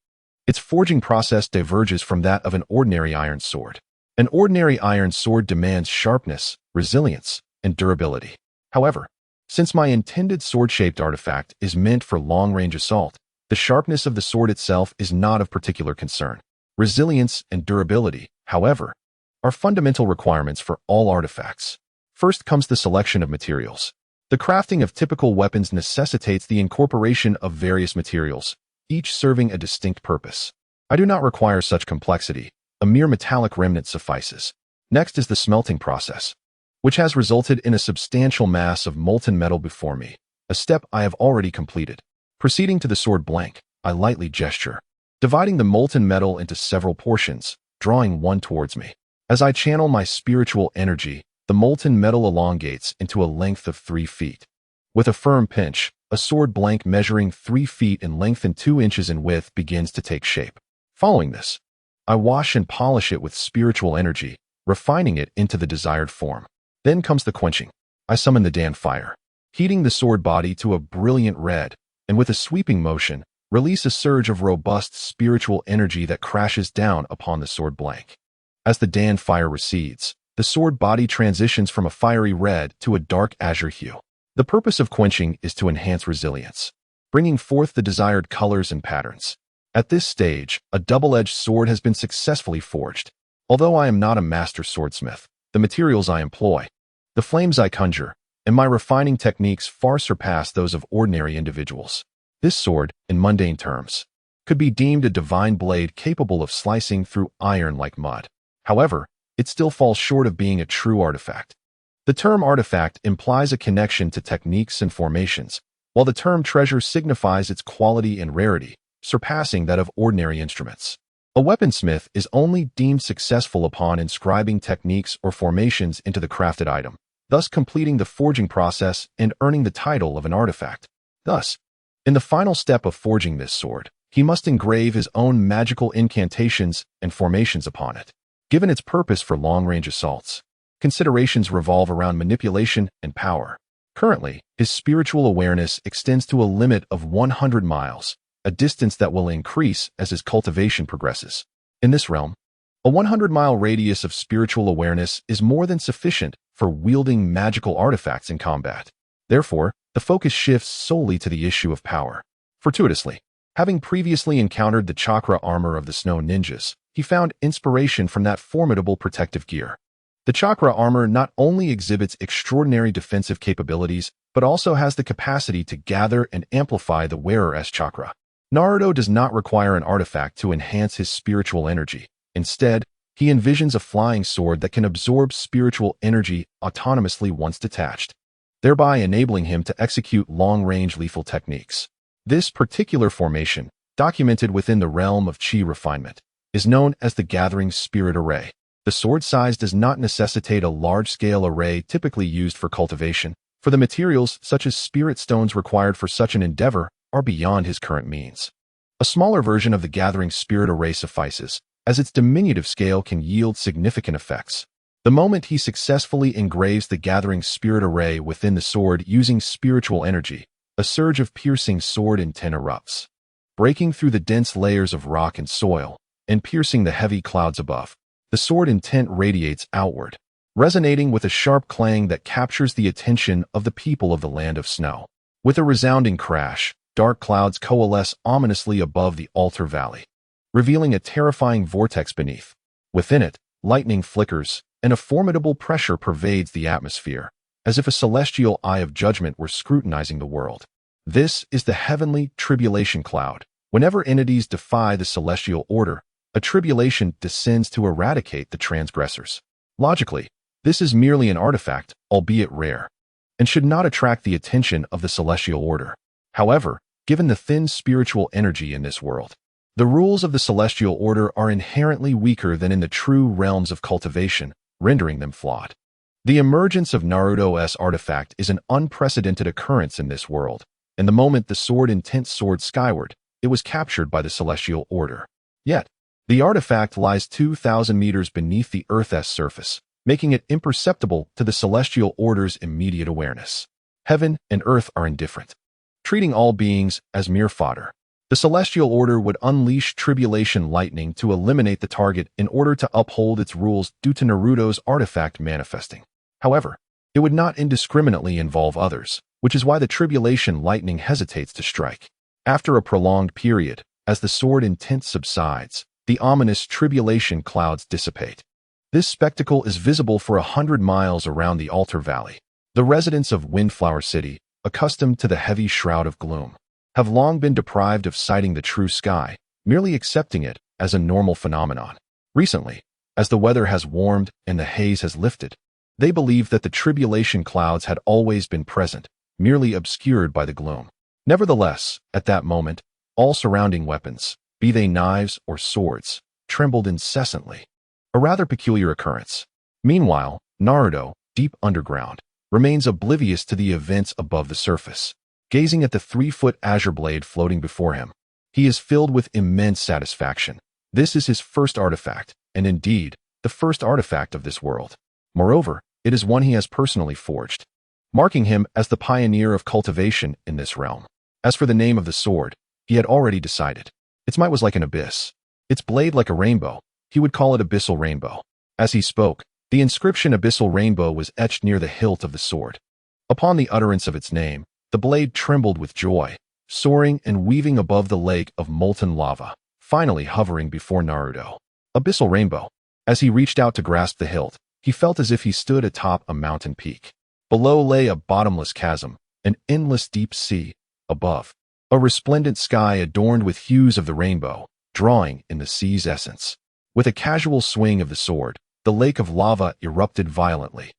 its forging process diverges from that of an ordinary iron sword. An ordinary iron sword demands sharpness, resilience, and durability. However, since my intended sword-shaped artifact is meant for long-range assault, the sharpness of the sword itself is not of particular concern. Resilience and durability, however, are fundamental requirements for all artifacts. First comes the selection of materials. The crafting of typical weapons necessitates the incorporation of various materials, each serving a distinct purpose. I do not require such complexity. A mere metallic remnant suffices. Next is the smelting process, which has resulted in a substantial mass of molten metal before me, a step I have already completed. Proceeding to the sword blank, I lightly gesture, dividing the molten metal into several portions, drawing one towards me. As I channel my spiritual energy, the molten metal elongates into a length of 3 feet. With a firm pinch, a sword blank measuring 3 feet in length and 2 inches in width begins to take shape. Following this, I wash and polish it with spiritual energy, refining it into the desired form. Then comes the quenching. I summon the Dan fire, heating the sword body to a brilliant red, and with a sweeping motion, release a surge of robust spiritual energy that crashes down upon the sword blank. As the Dan fire recedes, the sword body transitions from a fiery red to a dark azure hue. The purpose of quenching is to enhance resilience, bringing forth the desired colors and patterns. At this stage, a double-edged sword has been successfully forged. Although I am not a master swordsmith, the materials I employ, the flames I conjure, and my refining techniques far surpass those of ordinary individuals. This sword, in mundane terms, could be deemed a divine blade capable of slicing through iron like mud. However, it still falls short of being a true artifact. The term artifact implies a connection to techniques and formations, while the term treasure signifies its quality and rarity, surpassing that of ordinary instruments. A weaponsmith is only deemed successful upon inscribing techniques or formations into the crafted item, thus completing the forging process and earning the title of an artifact. Thus, in the final step of forging this sword, he must engrave his own magical incantations and formations upon it. Given its purpose for long-range assaults, considerations revolve around manipulation and power. Currently, his spiritual awareness extends to a limit of 100 miles, a distance that will increase as his cultivation progresses. In this realm, a 100-mile radius of spiritual awareness is more than sufficient for wielding magical artifacts in combat. Therefore, the focus shifts solely to the issue of power. Fortuitously, having previously encountered the chakra armor of the snow ninjas, he found inspiration from that formidable protective gear. The chakra armor not only exhibits extraordinary defensive capabilities, but also has the capacity to gather and amplify the wearer's chakra. Naruto does not require an artifact to enhance his spiritual energy. Instead, he envisions a flying sword that can absorb spiritual energy autonomously once detached, thereby enabling him to execute long-range lethal techniques. This particular formation, documented within the realm of chi refinement, is known as the Gathering Spirit Array. The sword size does not necessitate a large-scale array typically used for cultivation, for the materials such as spirit stones required for such an endeavor are beyond his current means. A smaller version of the Gathering Spirit Array suffices, as its diminutive scale can yield significant effects. The moment he successfully engraves the Gathering Spirit Array within the sword using spiritual energy, a surge of piercing sword intent erupts, breaking through the dense layers of rock and soil, and piercing the heavy clouds above. The sword intent radiates outward, resonating with a sharp clang that captures the attention of the people of the land of snow. With a resounding crash, dark clouds coalesce ominously above the altar valley, revealing a terrifying vortex beneath. Within it, lightning flickers, and a formidable pressure pervades the atmosphere, as if a celestial eye of judgment were scrutinizing the world. This is the heavenly tribulation cloud. Whenever entities defy the celestial order, a tribulation descends to eradicate the transgressors. Logically, this is merely an artifact, albeit rare, and should not attract the attention of the celestial order. However, given the thin spiritual energy in this world, The rules of the Celestial Order are inherently weaker than in the true realms of cultivation, rendering them flawed. The emergence of Naruto's artifact is an unprecedented occurrence in this world, and the moment the sword intent soared skyward, it was captured by the Celestial Order. Yet, the artifact lies 2,000 meters beneath the Earth's surface, making it imperceptible to the Celestial Order's immediate awareness. Heaven and Earth are indifferent, treating all beings as mere fodder. The Celestial Order would unleash tribulation lightning to eliminate the target in order to uphold its rules due to Naruto's artifact manifesting. However, it would not indiscriminately involve others, which is why the tribulation lightning hesitates to strike. After a prolonged period, as the sword intent subsides, the ominous tribulation clouds dissipate. This spectacle is visible for 100 miles around the Altar Valley. The residents of Windflower City, accustomed to the heavy shroud of gloom, have long been deprived of sighting the true sky, merely accepting it as a normal phenomenon. Recently, as the weather has warmed and the haze has lifted, they believe that the tribulation clouds had always been present, merely obscured by the gloom. Nevertheless, at that moment, all surrounding weapons, be they knives or swords, trembled incessantly. A rather peculiar occurrence. Meanwhile, Naruto, deep underground, remains oblivious to the events above the surface. Gazing at the 3-foot azure blade floating before him, he is filled with immense satisfaction. This is his first artifact, and indeed, the first artifact of this world. Moreover, it is one he has personally forged, marking him as the pioneer of cultivation in this realm. As for the name of the sword, he had already decided. Its might was like an abyss, its blade like a rainbow. He would call it Abyssal Rainbow. As he spoke, the inscription Abyssal Rainbow was etched near the hilt of the sword. Upon the utterance of its name, the blade trembled with joy, soaring and weaving above the lake of molten lava, finally hovering before Naruto. Abyssal Rainbow. As he reached out to grasp the hilt, he felt as if he stood atop a mountain peak. Below lay a bottomless chasm, an endless deep sea. Above, a resplendent sky adorned with hues of the rainbow, drawing in the sea's essence. With a casual swing of the sword, the lake of lava erupted violently,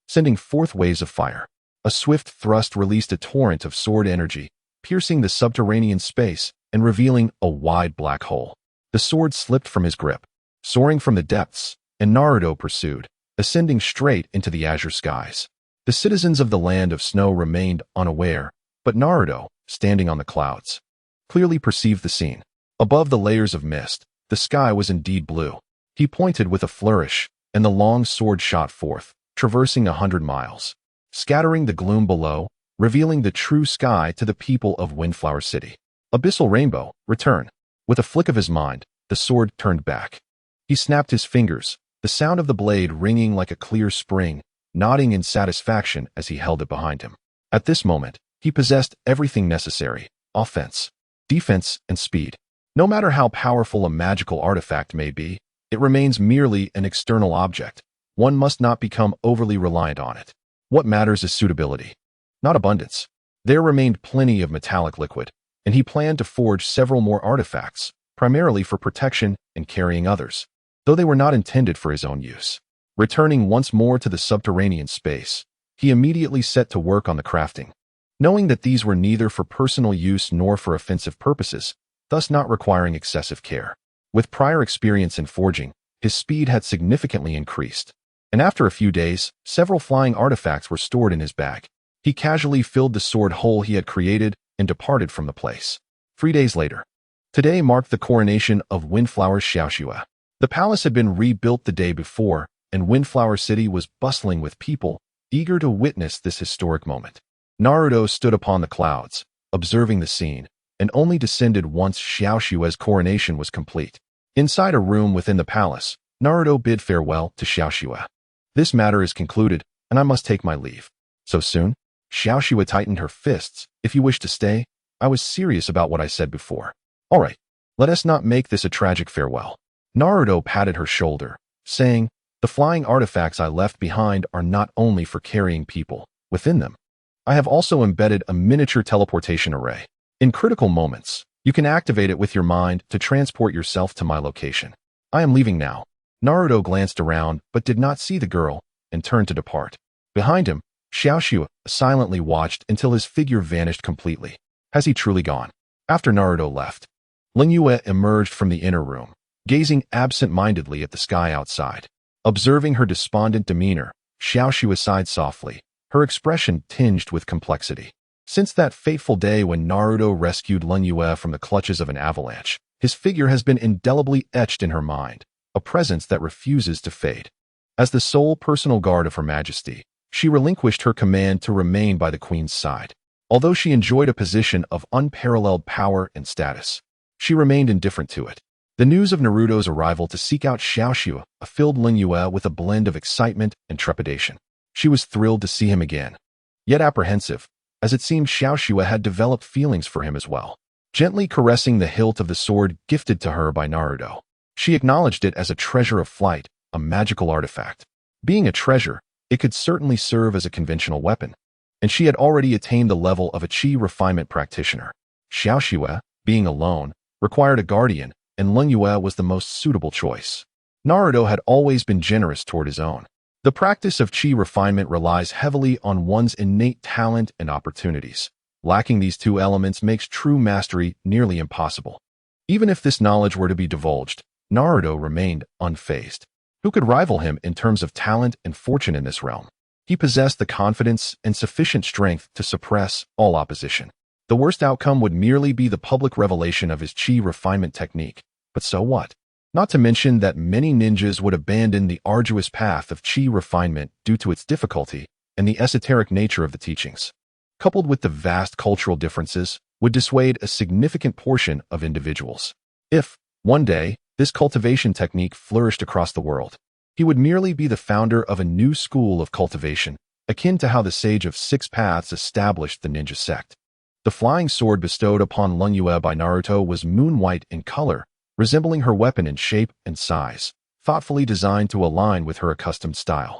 sending forth waves of fire. A swift thrust released a torrent of sword energy, piercing the subterranean space and revealing a wide black hole. The sword slipped from his grip, soaring from the depths, and Naruto pursued, ascending straight into the azure skies. The citizens of the land of snow remained unaware, but Naruto, standing on the clouds, clearly perceived the scene. Above the layers of mist, the sky was indeed blue. He pointed with a flourish, and the long sword shot forth, traversing 100 miles, scattering the gloom below, revealing the true sky to the people of Windflower City. Abyssal Rainbow, return. With a flick of his mind, the sword turned back. He snapped his fingers, the sound of the blade ringing like a clear spring, nodding in satisfaction as he held it behind him. At this moment, he possessed everything necessary: offense, defense, and speed. No matter how powerful a magical artifact may be, it remains merely an external object. One must not become overly reliant on it. What matters is suitability, not abundance. There remained plenty of metallic liquid, and he planned to forge several more artifacts, primarily for protection and carrying others, though they were not intended for his own use. Returning once more to the subterranean space, he immediately set to work on the crafting, knowing that these were neither for personal use nor for offensive purposes, thus not requiring excessive care. With prior experience in forging, his speed had significantly increased, and after a few days, several flying artifacts were stored in his bag. He casually filled the sword hole he had created and departed from the place. 3 days later. Today marked the coronation of Windflower Xiaoxue. The palace had been rebuilt the day before, and Windflower City was bustling with people, eager to witness this historic moment. Naruto stood upon the clouds, observing the scene, and only descended once Xiaoxue's coronation was complete. Inside a room within the palace, Naruto bid farewell to Xiaoxue. This matter is concluded, and I must take my leave. So soon? Xiaoxue tightened her fists. If you wish to stay, I was serious about what I said before. All right, let us not make this a tragic farewell. Naruto patted her shoulder, saying, the flying artifacts I left behind are not only for carrying people. Within them, I have also embedded a miniature teleportation array. In critical moments, you can activate it with your mind to transport yourself to my location. I am leaving now. Naruto glanced around but did not see the girl and turned to depart. Behind him, Xiaoxue silently watched until his figure vanished completely. Has he truly gone? After Naruto left, Lin Yue emerged from the inner room, gazing absent-mindedly at the sky outside. Observing her despondent demeanor, Xiao Xue sighed softly, her expression tinged with complexity. Since that fateful day when Naruto rescued Lin Yue from the clutches of an avalanche, his figure has been indelibly etched in her mind, a presence that refuses to fade. As the sole personal guard of Her Majesty, she relinquished her command to remain by the Queen's side. Although she enjoyed a position of unparalleled power and status, she remained indifferent to it. The news of Naruto's arrival to seek out Xiao Xue filled Lin Yue with a blend of excitement and trepidation. She was thrilled to see him again, yet apprehensive, as it seemed Xiao Xue had developed feelings for him as well. Gently caressing the hilt of the sword gifted to her by Naruto, she acknowledged it as a treasure of flight, a magical artifact. Being a treasure, it could certainly serve as a conventional weapon, and she had already attained the level of a chi refinement practitioner. Xiao Xue, being alone, required a guardian, and Lin Yue was the most suitable choice. Naruto had always been generous toward his own. The practice of chi refinement relies heavily on one's innate talent and opportunities. Lacking these two elements makes true mastery nearly impossible. Even if this knowledge were to be divulged, Naruto remained unfazed. Who could rival him in terms of talent and fortune in this realm? He possessed the confidence and sufficient strength to suppress all opposition. The worst outcome would merely be the public revelation of his chi refinement technique. But so what? Not to mention that many ninjas would abandon the arduous path of chi refinement due to its difficulty and the esoteric nature of the teachings, coupled with the vast cultural differences, would dissuade a significant portion of individuals. If, one day, this cultivation technique flourished across the world, he would merely be the founder of a new school of cultivation, akin to how the Sage of Six Paths established the ninja sect. The flying sword bestowed upon Lin Yue by Naruto was moon-white in color, resembling her weapon in shape and size, thoughtfully designed to align with her accustomed style.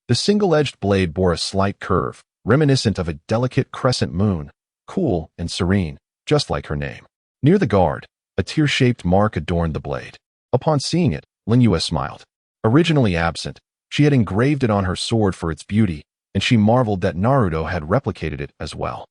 The single-edged blade bore a slight curve, reminiscent of a delicate crescent moon, cool and serene, just like her name. Near the guard, a tear-shaped mark adorned the blade. Upon seeing it, Lin Yue smiled. Originally absent, she had engraved it on her sword for its beauty, and she marveled that Naruto had replicated it as well.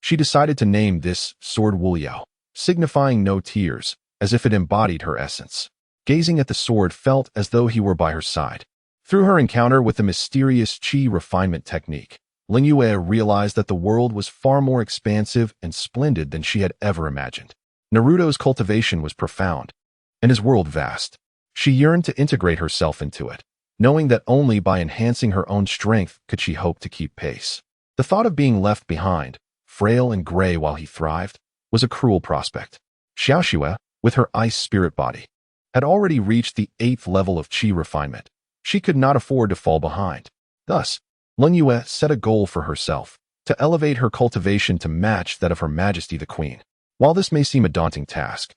She decided to name this sword Wuliao, signifying no tears, as if it embodied her essence. Gazing at the sword felt as though he were by her side. Through her encounter with the mysterious chi refinement technique, Lin Yue realized that the world was far more expansive and splendid than she had ever imagined. Naruto's cultivation was profound, and his world vast. She yearned to integrate herself into it, knowing that only by enhancing her own strength could she hope to keep pace. The thought of being left behind, frail and gray while he thrived, was a cruel prospect. Xiao Xue, with her ice spirit body, had already reached the 8th level of chi refinement. She could not afford to fall behind. Thus, Lin Yue set a goal for herself, to elevate her cultivation to match that of Her Majesty the Queen. While this may seem a daunting task,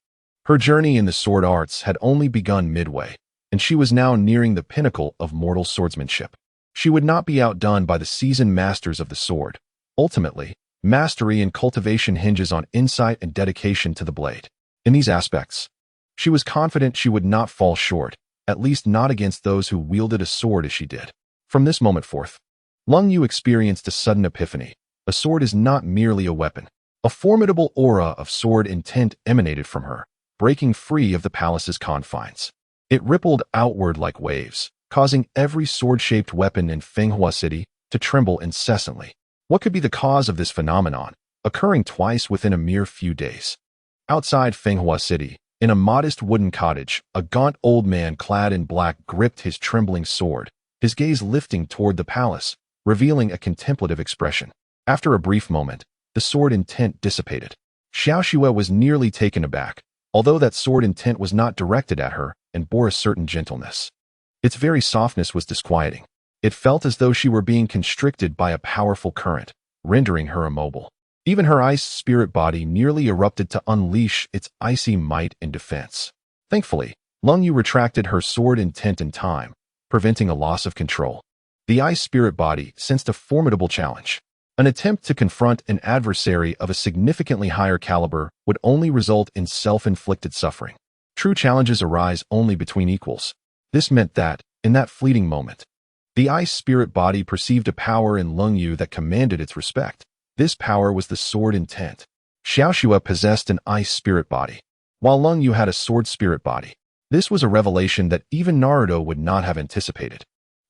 her journey in the sword arts had only begun midway, and she was now nearing the pinnacle of mortal swordsmanship. She would not be outdone by the seasoned masters of the sword. Ultimately, mastery in cultivation hinges on insight and dedication to the blade. In these aspects, she was confident she would not fall short, at least not against those who wielded a sword as she did. From this moment forth, Lin Yue experienced a sudden epiphany. A sword is not merely a weapon. A formidable aura of sword intent emanated from her, breaking free of the palace's confines. It rippled outward like waves, causing every sword-shaped weapon in Fenghua City to tremble incessantly. What could be the cause of this phenomenon, occurring twice within a mere few days? Outside Fenghua City, in a modest wooden cottage, a gaunt old man clad in black gripped his trembling sword, his gaze lifting toward the palace, revealing a contemplative expression. After a brief moment, the sword intent dissipated. Xiao Xue was nearly taken aback, although that sword intent was not directed at her and bore a certain gentleness. Its very softness was disquieting. It felt as though she were being constricted by a powerful current, rendering her immobile. Even her ice spirit body nearly erupted to unleash its icy might in defense. Thankfully, Lin Yue retracted her sword intent in time, preventing a loss of control. The ice spirit body sensed a formidable challenge. An attempt to confront an adversary of a significantly higher caliber would only result in self-inflicted suffering. True challenges arise only between equals. This meant that, in that fleeting moment, the ice spirit body perceived a power in Lin Yue that commanded its respect. This power was the sword intent. Xiao Xue possessed an ice spirit body, while Lung Yu had a sword spirit body. This was a revelation that even Naruto would not have anticipated.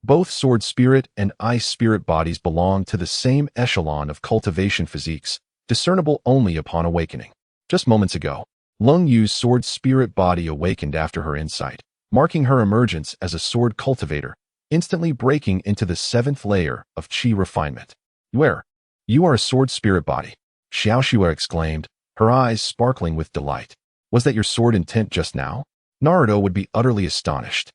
Both sword spirit and ice spirit bodies belong to the same echelon of cultivation physiques, discernible only upon awakening. Just moments ago, Lung Yu's sword spirit body awakened after her insight, marking her emergence as a sword cultivator, instantly breaking into the 7th layer of chi refinement. Where? You are a sword spirit body, Xiaoxue exclaimed, her eyes sparkling with delight. Was that your sword intent just now? Naruto would be utterly astonished.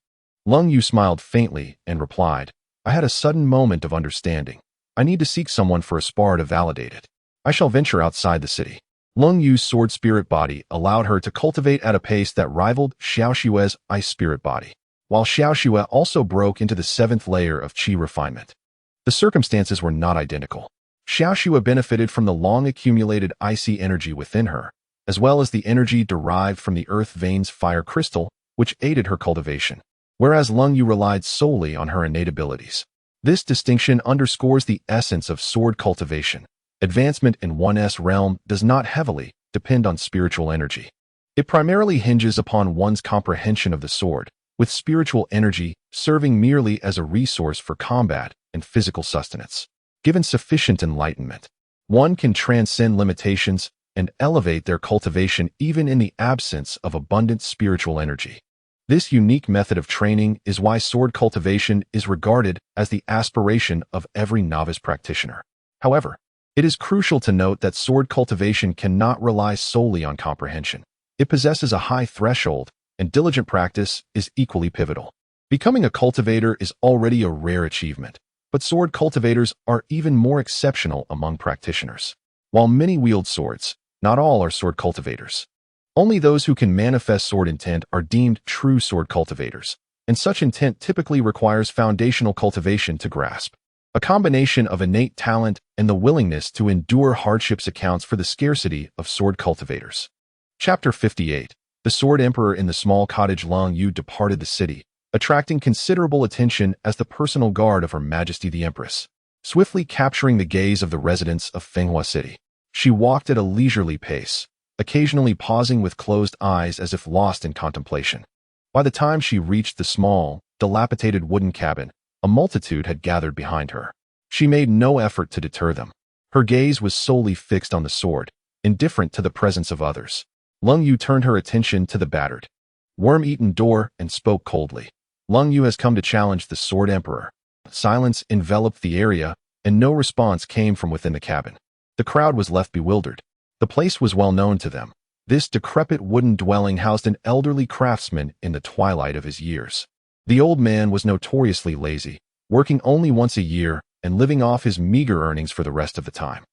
Lung Yu smiled faintly and replied, I had a sudden moment of understanding. I need to seek someone for a spar to validate it. I shall venture outside the city. Lung Yu's sword spirit body allowed her to cultivate at a pace that rivaled Xiaoxue's ice spirit body, while Xiaoxue also broke into the 7th layer of chi refinement. The circumstances were not identical. Xiaoxue benefited from the long-accumulated icy energy within her, as well as the energy derived from the earth vein's fire crystal, which aided her cultivation, whereas Lung Yu relied solely on her innate abilities. This distinction underscores the essence of sword cultivation. Advancement in one's realm does not heavily depend on spiritual energy. It primarily hinges upon one's comprehension of the sword, with spiritual energy serving merely as a resource for combat and physical sustenance. Given sufficient enlightenment, one can transcend limitations and elevate their cultivation even in the absence of abundant spiritual energy. This unique method of training is why sword cultivation is regarded as the aspiration of every novice practitioner. However, it is crucial to note that sword cultivation cannot rely solely on comprehension. It possesses a high threshold, and diligent practice is equally pivotal. Becoming a cultivator is already a rare achievement, but sword cultivators are even more exceptional among practitioners. While many wield swords, not all are sword cultivators. Only those who can manifest sword intent are deemed true sword cultivators, and such intent typically requires foundational cultivation to grasp. A combination of innate talent and the willingness to endure hardships accounts for the scarcity of sword cultivators. Chapter 58. The Sword Emperor in the small cottage. Lung Yu departed the city, attracting considerable attention as the personal guard of Her Majesty the Empress. Swiftly capturing the gaze of the residents of Fenghua City, she walked at a leisurely pace, occasionally pausing with closed eyes as if lost in contemplation. By the time she reached the small, dilapidated wooden cabin, a multitude had gathered behind her. She made no effort to deter them. Her gaze was solely fixed on the sword, indifferent to the presence of others. Lung Yu turned her attention to the battered, worm-eaten door and spoke coldly. Lung Yu has come to challenge the Sword Emperor. Silence enveloped the area, and no response came from within the cabin. The crowd was left bewildered. The place was well known to them. This decrepit wooden dwelling housed an elderly craftsman in the twilight of his years. The old man was notoriously lazy, working only once a year and living off his meager earnings for the rest of the time.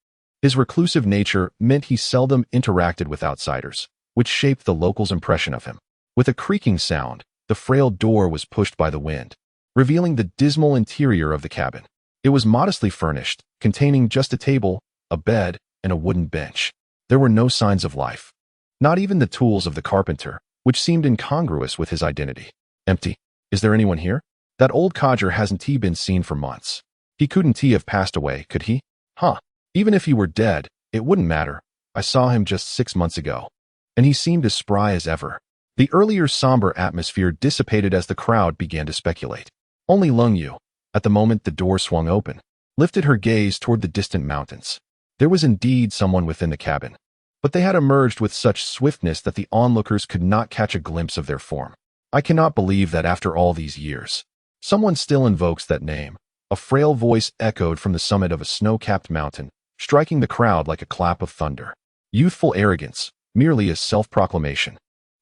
His reclusive nature meant he seldom interacted with outsiders, which shaped the locals' impression of him. With a creaking sound, the frail door was pushed by the wind, revealing the dismal interior of the cabin. It was modestly furnished, containing just a table, a bed, and a wooden bench. There were no signs of life. Not even the tools of the carpenter, which seemed incongruous with his identity. Empty. Is there anyone here? That old codger hasn't been seen for months. He couldn't have passed away, could he? Huh. Even if he were dead, it wouldn't matter. I saw him just 6 months ago, and he seemed as spry as ever. The earlier somber atmosphere dissipated as the crowd began to speculate. Only Lung Yu, at the moment the door swung open, lifted her gaze toward the distant mountains. There was indeed someone within the cabin, but they had emerged with such swiftness that the onlookers could not catch a glimpse of their form. I cannot believe that after all these years, someone still invokes that name. A frail voice echoed from the summit of a snow-capped mountain, striking the crowd like a clap of thunder. Youthful arrogance, merely a self-proclamation.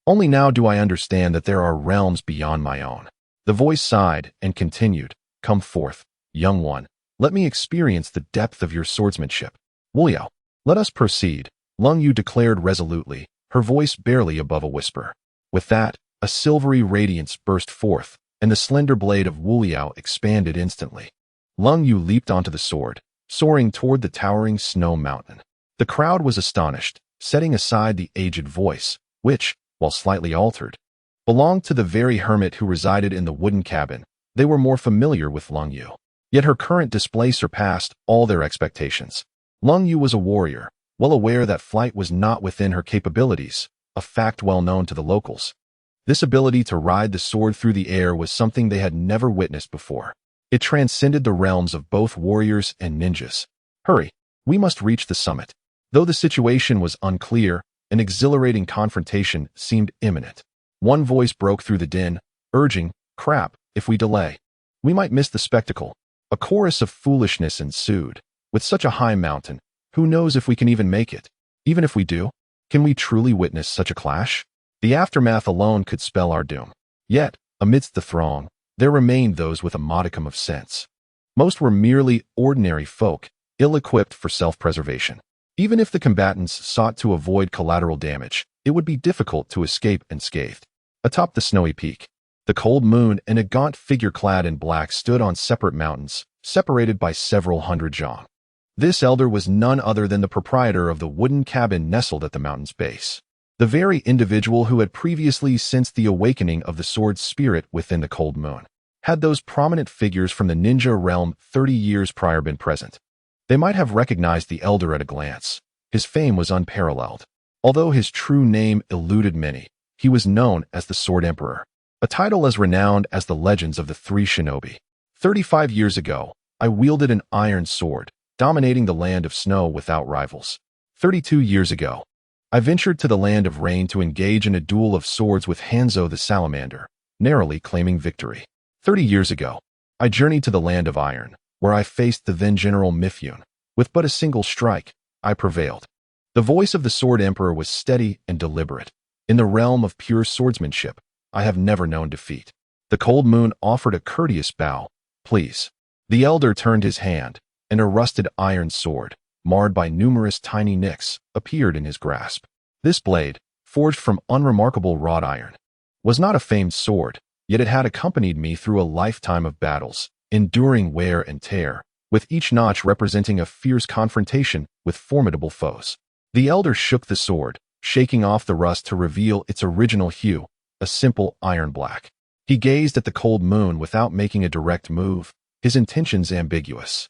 Only now do I understand that there are realms beyond my own. The voice sighed and continued, Come forth, young one. Let me experience the depth of your swordsmanship. Wuliao, let us proceed, Lung Yu declared resolutely, her voice barely above a whisper. With that, a silvery radiance burst forth, and the slender blade of Wuliao expanded instantly. Lung Yu leaped onto the sword, soaring toward the towering snow mountain. The crowd was astonished, setting aside the aged voice, which, while slightly altered, belonged to the very hermit who resided in the wooden cabin. They were more familiar with Lung Yu. Yet her current display surpassed all their expectations. Lung Yu was a warrior, well aware that flight was not within her capabilities, a fact well known to the locals. This ability to ride the sword through the air was something they had never witnessed before. It transcended the realms of both warriors and ninjas. Hurry, we must reach the summit. Though the situation was unclear, an exhilarating confrontation seemed imminent. One voice broke through the din, urging, "Crap, if we delay, we might miss the spectacle." A chorus of foolishness ensued. With such a high mountain, who knows if we can even make it? Even if we do, can we truly witness such a clash? The aftermath alone could spell our doom. Yet, amidst the throng, there remained those with a modicum of sense. Most were merely ordinary folk, ill-equipped for self-preservation. Even if the combatants sought to avoid collateral damage, it would be difficult to escape unscathed. Atop the snowy peak, the cold moon and a gaunt figure clad in black stood on separate mountains, separated by several hundred jong. This elder was none other than the proprietor of the wooden cabin nestled at the mountain's base. The very individual who had previously sensed the awakening of the sword spirit within the cold moon. Had those prominent figures from the ninja realm 30 years prior been present, they might have recognized the elder at a glance. His fame was unparalleled. Although his true name eluded many, he was known as the Sword Emperor, a title as renowned as the legends of the three shinobi. 35 years ago, I wielded an iron sword, dominating the land of snow without rivals. 32 years ago, I ventured to the land of rain to engage in a duel of swords with Hanzo the Salamander, narrowly claiming victory. 30 years ago, I journeyed to the land of iron, where I faced the then General Mifyun. With but a single strike, I prevailed. The voice of the Sword Emperor was steady and deliberate. In the realm of pure swordsmanship, I have never known defeat. The cold moon offered a courteous bow. "Please." The elder turned his hand, and a rusted iron sword, marred by numerous tiny nicks, appeared in his grasp. This blade, forged from unremarkable wrought iron, was not a famed sword, yet it had accompanied me through a lifetime of battles, enduring wear and tear, with each notch representing a fierce confrontation with formidable foes. The elder shook the sword, shaking off the rust to reveal its original hue, a simple iron black. He gazed at the cold moon without making a direct move, his intentions ambiguous.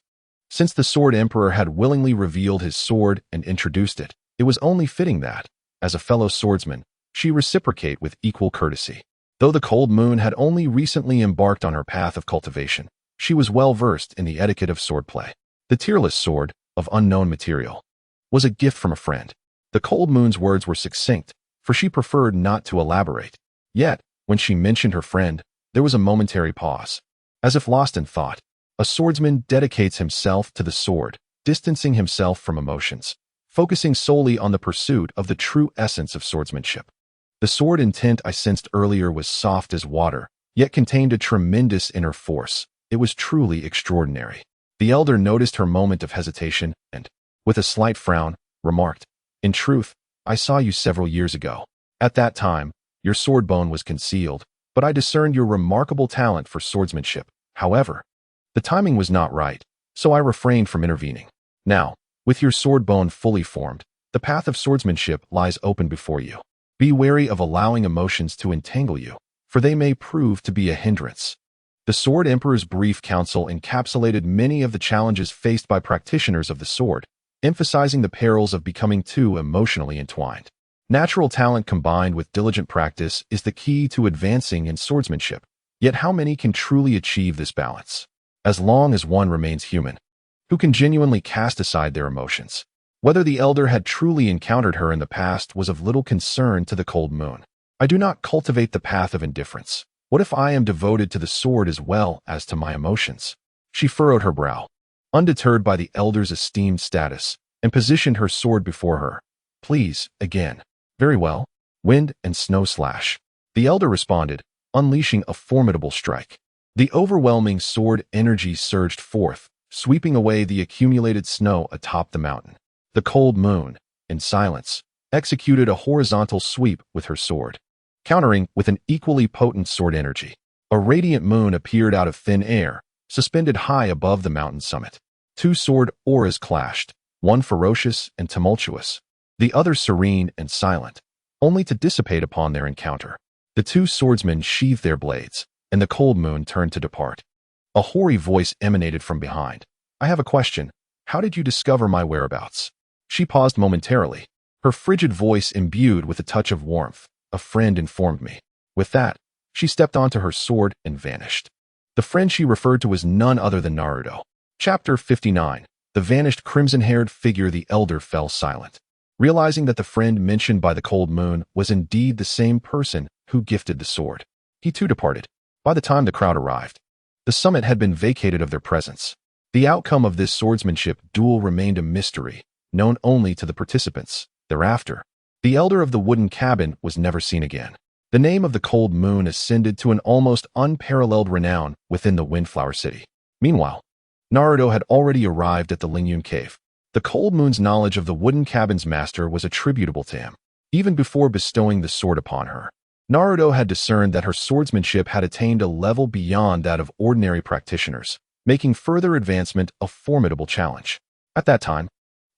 Since the Sword Emperor had willingly revealed his sword and introduced it, it was only fitting that, as a fellow swordsman, she reciprocate with equal courtesy. Though the cold moon had only recently embarked on her path of cultivation, she was well versed in the etiquette of swordplay. The tearless sword, of unknown material, was a gift from a friend. The cold moon's words were succinct, for she preferred not to elaborate. Yet, when she mentioned her friend, there was a momentary pause. As if lost in thought, a swordsman dedicates himself to the sword, distancing himself from emotions, focusing solely on the pursuit of the true essence of swordsmanship. The sword intent I sensed earlier was soft as water, yet contained a tremendous inner force. It was truly extraordinary. The elder noticed her moment of hesitation and, with a slight frown, remarked, "In truth, I saw you several years ago. At that time, your sword bone was concealed, but I discerned your remarkable talent for swordsmanship. However, the timing was not right, so I refrained from intervening. Now, with your sword bone fully formed, the path of swordsmanship lies open before you. Be wary of allowing emotions to entangle you, for they may prove to be a hindrance." The Sword Emperor's brief counsel encapsulated many of the challenges faced by practitioners of the sword, emphasizing the perils of becoming too emotionally entwined. Natural talent combined with diligent practice is the key to advancing in swordsmanship. Yet how many can truly achieve this balance? As long as one remains human, who can genuinely cast aside their emotions. Whether the elder had truly encountered her in the past was of little concern to the cold moon. I do not cultivate the path of indifference. What if I am devoted to the sword as well as to my emotions? She furrowed her brow, undeterred by the elder's esteemed status, and positioned her sword before her. "Please, again." "Very well." Wind and snow slash. The elder responded, unleashing a formidable strike. The overwhelming sword energy surged forth, sweeping away the accumulated snow atop the mountain. The cold moon, in silence, executed a horizontal sweep with her sword, countering with an equally potent sword energy. A radiant moon appeared out of thin air, suspended high above the mountain summit. Two sword auras clashed, one ferocious and tumultuous, the other serene and silent, only to dissipate upon their encounter. The two swordsmen sheathed their blades, and the cold moon turned to depart. A hoary voice emanated from behind. "I have a question. How did you discover my whereabouts?" She paused momentarily, her frigid voice imbued with a touch of warmth. "A friend informed me." With that, she stepped onto her sword and vanished. The friend she referred to was none other than Naruto. Chapter 59. The vanished crimson-haired figure. The elder fell silent, realizing that the friend mentioned by the cold moon was indeed the same person who gifted the sword. He too departed. By the time the crowd arrived, the summit had been vacated of their presence. The outcome of this swordsmanship duel remained a mystery, known only to the participants. Thereafter, the elder of the wooden cabin was never seen again. The name of the cold moon ascended to an almost unparalleled renown within the Windflower City. Meanwhile, Naruto had already arrived at the Lingyun Cave. The cold moon's knowledge of the wooden cabin's master was attributable to him. Even before bestowing the sword upon her, Naruto had discerned that her swordsmanship had attained a level beyond that of ordinary practitioners, making further advancement a formidable challenge. At that time,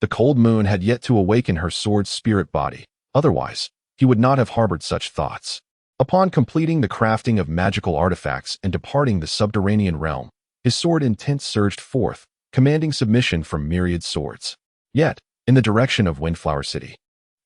the cold moon had yet to awaken her sword's spirit body. Otherwise, he would not have harbored such thoughts. Upon completing the crafting of magical artifacts and departing the subterranean realm, his sword intent surged forth, commanding submission from myriad swords. Yet, in the direction of Windflower City,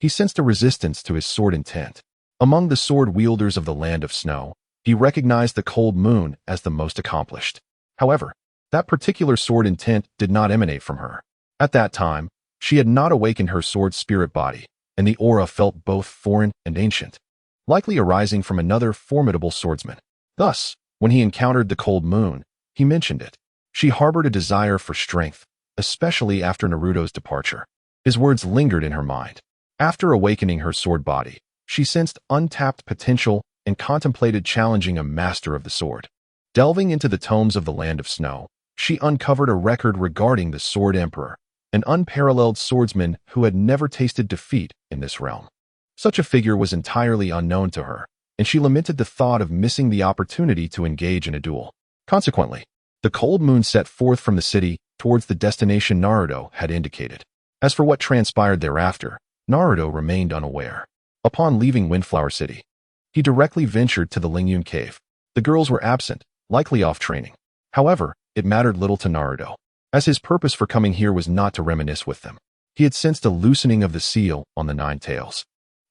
he sensed a resistance to his sword intent. Among the sword wielders of the Land of Snow, he recognized the cold moon as the most accomplished. However, that particular sword intent did not emanate from her. At that time, she had not awakened her sword spirit body, and the aura felt both foreign and ancient, likely arising from another formidable swordsman. Thus, when he encountered the cold moon, he mentioned it. She harbored a desire for strength, especially after Naruto's departure. His words lingered in her mind. After awakening her sword body, she sensed untapped potential and contemplated challenging a master of the sword. Delving into the tomes of the Land of Snow, she uncovered a record regarding the Sword Emperor, an unparalleled swordsman who had never tasted defeat in this realm. Such a figure was entirely unknown to her, and she lamented the thought of missing the opportunity to engage in a duel. Consequently, the cold moon set forth from the city towards the destination Naruto had indicated. As for what transpired thereafter, Naruto remained unaware. Upon leaving Windflower City, he directly ventured to the Lingyun Cave. The girls were absent, likely off training. However, it mattered little to Naruto, as his purpose for coming here was not to reminisce with them. He had sensed a loosening of the seal on the Nine Tails,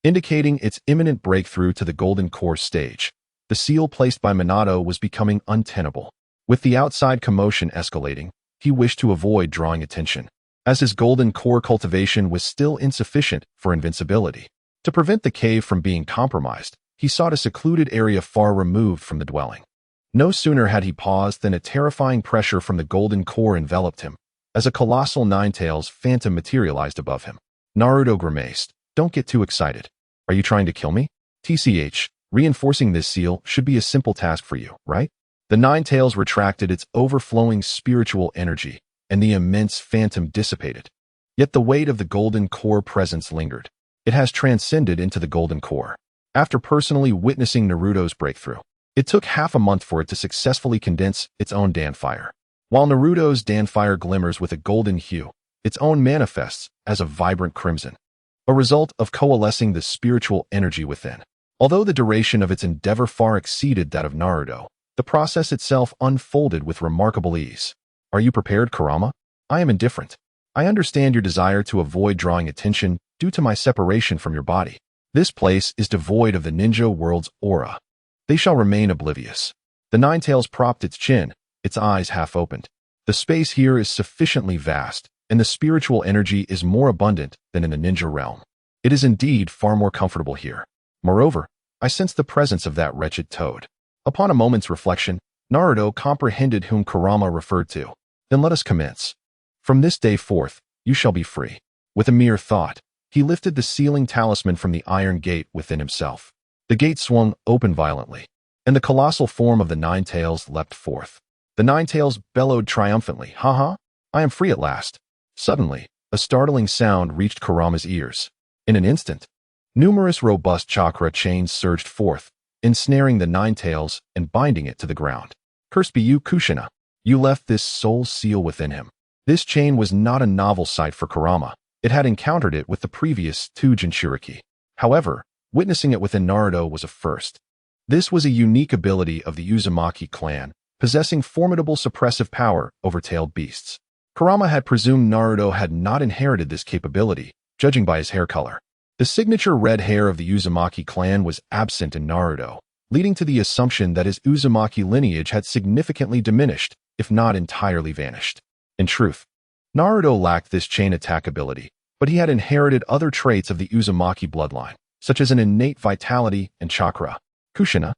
indicating its imminent breakthrough to the Golden Core stage. The seal placed by Minato was becoming untenable. With the outside commotion escalating, he wished to avoid drawing attention, as his Golden Core cultivation was still insufficient for invincibility. To prevent the cave from being compromised, he sought a secluded area far removed from the dwelling. No sooner had he paused than a terrifying pressure from the Golden Core enveloped him, as a colossal Ninetales phantom materialized above him. Naruto grimaced. "Don't get too excited. Are you trying to kill me? TCH, reinforcing this seal should be a simple task for you, right?" The Ninetales retracted its overflowing spiritual energy, and the immense phantom dissipated. Yet the weight of the Golden Core presence lingered. It has transcended into the Golden Core. After personally witnessing Naruto's breakthrough, it took half a month for it to successfully condense its own Danfire. While Naruto's Danfire glimmers with a golden hue, its own manifests as a vibrant crimson, a result of coalescing the spiritual energy within. Although the duration of its endeavor far exceeded that of Naruto, the process itself unfolded with remarkable ease. "Are you prepared, Kurama? I am indifferent. I understand your desire to avoid drawing attention due to my separation from your body. This place is devoid of the ninja world's aura. They shall remain oblivious." The Ninetales propped its chin, its eyes half opened. The space here is sufficiently vast, and the spiritual energy is more abundant than in the ninja realm. It is indeed far more comfortable here. Moreover, I sense the presence of that wretched toad. Upon a moment's reflection, Naruto comprehended whom Kurama referred to. "Then let us commence. From this day forth, you shall be free." With a mere thought, he lifted the sealing talisman from the iron gate within himself. The gate swung open violently, and the colossal form of the Ninetales leapt forth. The Ninetales bellowed triumphantly, "Ha ha! I am free at last." Suddenly, a startling sound reached Kurama's ears. In an instant, numerous robust chakra chains surged forth, ensnaring the Ninetales and binding it to the ground. "Cursed be you, Kushina. You left this soul seal within him." This chain was not a novel sight for Kurama. It had encountered it with the previous two Jinchuriki. However, witnessing it within Naruto was a first. This was a unique ability of the Uzumaki clan, possessing formidable suppressive power over tailed beasts. Kurama had presumed Naruto had not inherited this capability, judging by his hair color. The signature red hair of the Uzumaki clan was absent in Naruto, leading to the assumption that his Uzumaki lineage had significantly diminished, if not entirely vanished. In truth, Naruto lacked this chain attack ability, but he had inherited other traits of the Uzumaki bloodline, such as an innate vitality and chakra. Kushina.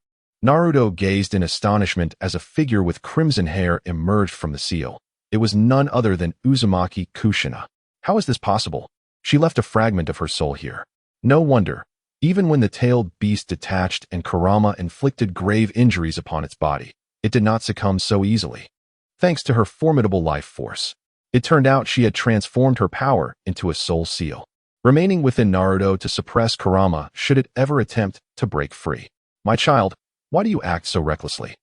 Naruto gazed in astonishment as a figure with crimson hair emerged from the seal. It was none other than Uzumaki Kushina. How is this possible? She left a fragment of her soul here. No wonder. Even when the tailed beast detached and Kurama inflicted grave injuries upon its body, it did not succumb so easily. Thanks to her formidable life force. It turned out she had transformed her power into a soul seal, remaining within Naruto to suppress Kurama should it ever attempt to break free. My child, why do you act so recklessly?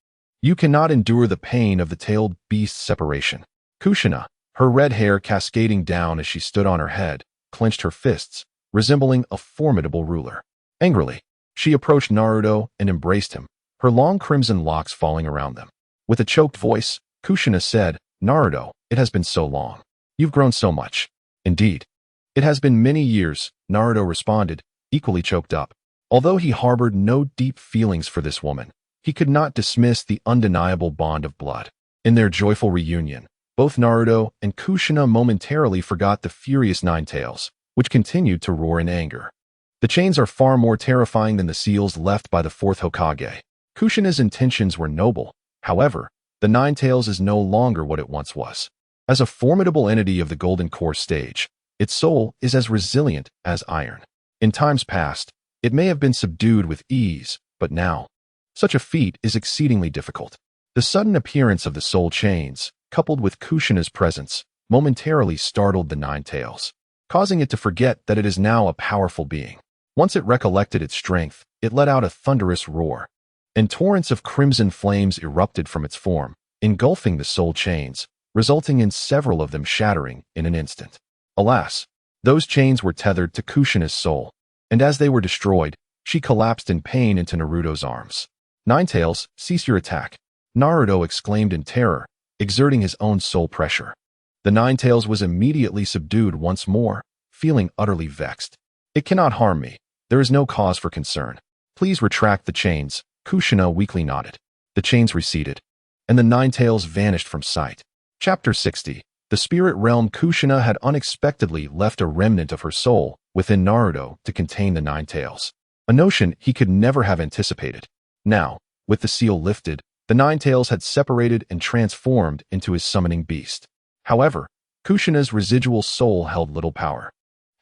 You cannot endure the pain of the tailed beast's separation. Kushina, her red hair cascading down as she stood on her head, clenched her fists, resembling a formidable ruler. Angrily, she approached Naruto and embraced him, her long crimson locks falling around them. With a choked voice, Kushina said, Naruto, it has been so long. You've grown so much. Indeed. It has been many years, Naruto responded, equally choked up. Although he harbored no deep feelings for this woman, he could not dismiss the undeniable bond of blood. In their joyful reunion, both Naruto and Kushina momentarily forgot the furious Nine Tails, which continued to roar in anger. The chains are far more terrifying than the seals left by the fourth Hokage. Kushina's intentions were noble. However, the Nine Tails is no longer what it once was. As a formidable entity of the Golden Core stage, its soul is as resilient as iron. In times past, it may have been subdued with ease, but now, such a feat is exceedingly difficult. The sudden appearance of the soul chains, coupled with Kushina's presence, momentarily startled the Nine Tails, causing it to forget that it is now a powerful being. Once it recollected its strength, it let out a thunderous roar, and torrents of crimson flames erupted from its form, engulfing the soul chains, resulting in several of them shattering in an instant. Alas, those chains were tethered to Kushina's soul, and as they were destroyed, she collapsed in pain into Naruto's arms. Nine Tails, cease your attack, Naruto exclaimed in terror, exerting his own soul pressure. The Nine Tails was immediately subdued once more, feeling utterly vexed. It cannot harm me. There is no cause for concern. Please retract the chains, Kushina weakly nodded. The chains receded, and the Nine Tails vanished from sight. Chapter 60. The spirit realm. Kushina had unexpectedly left a remnant of her soul within Naruto to contain the Nine Tails, a notion he could never have anticipated. Now, with the seal lifted, the Nine Tails had separated and transformed into his summoning beast. However, Kushina's residual soul held little power.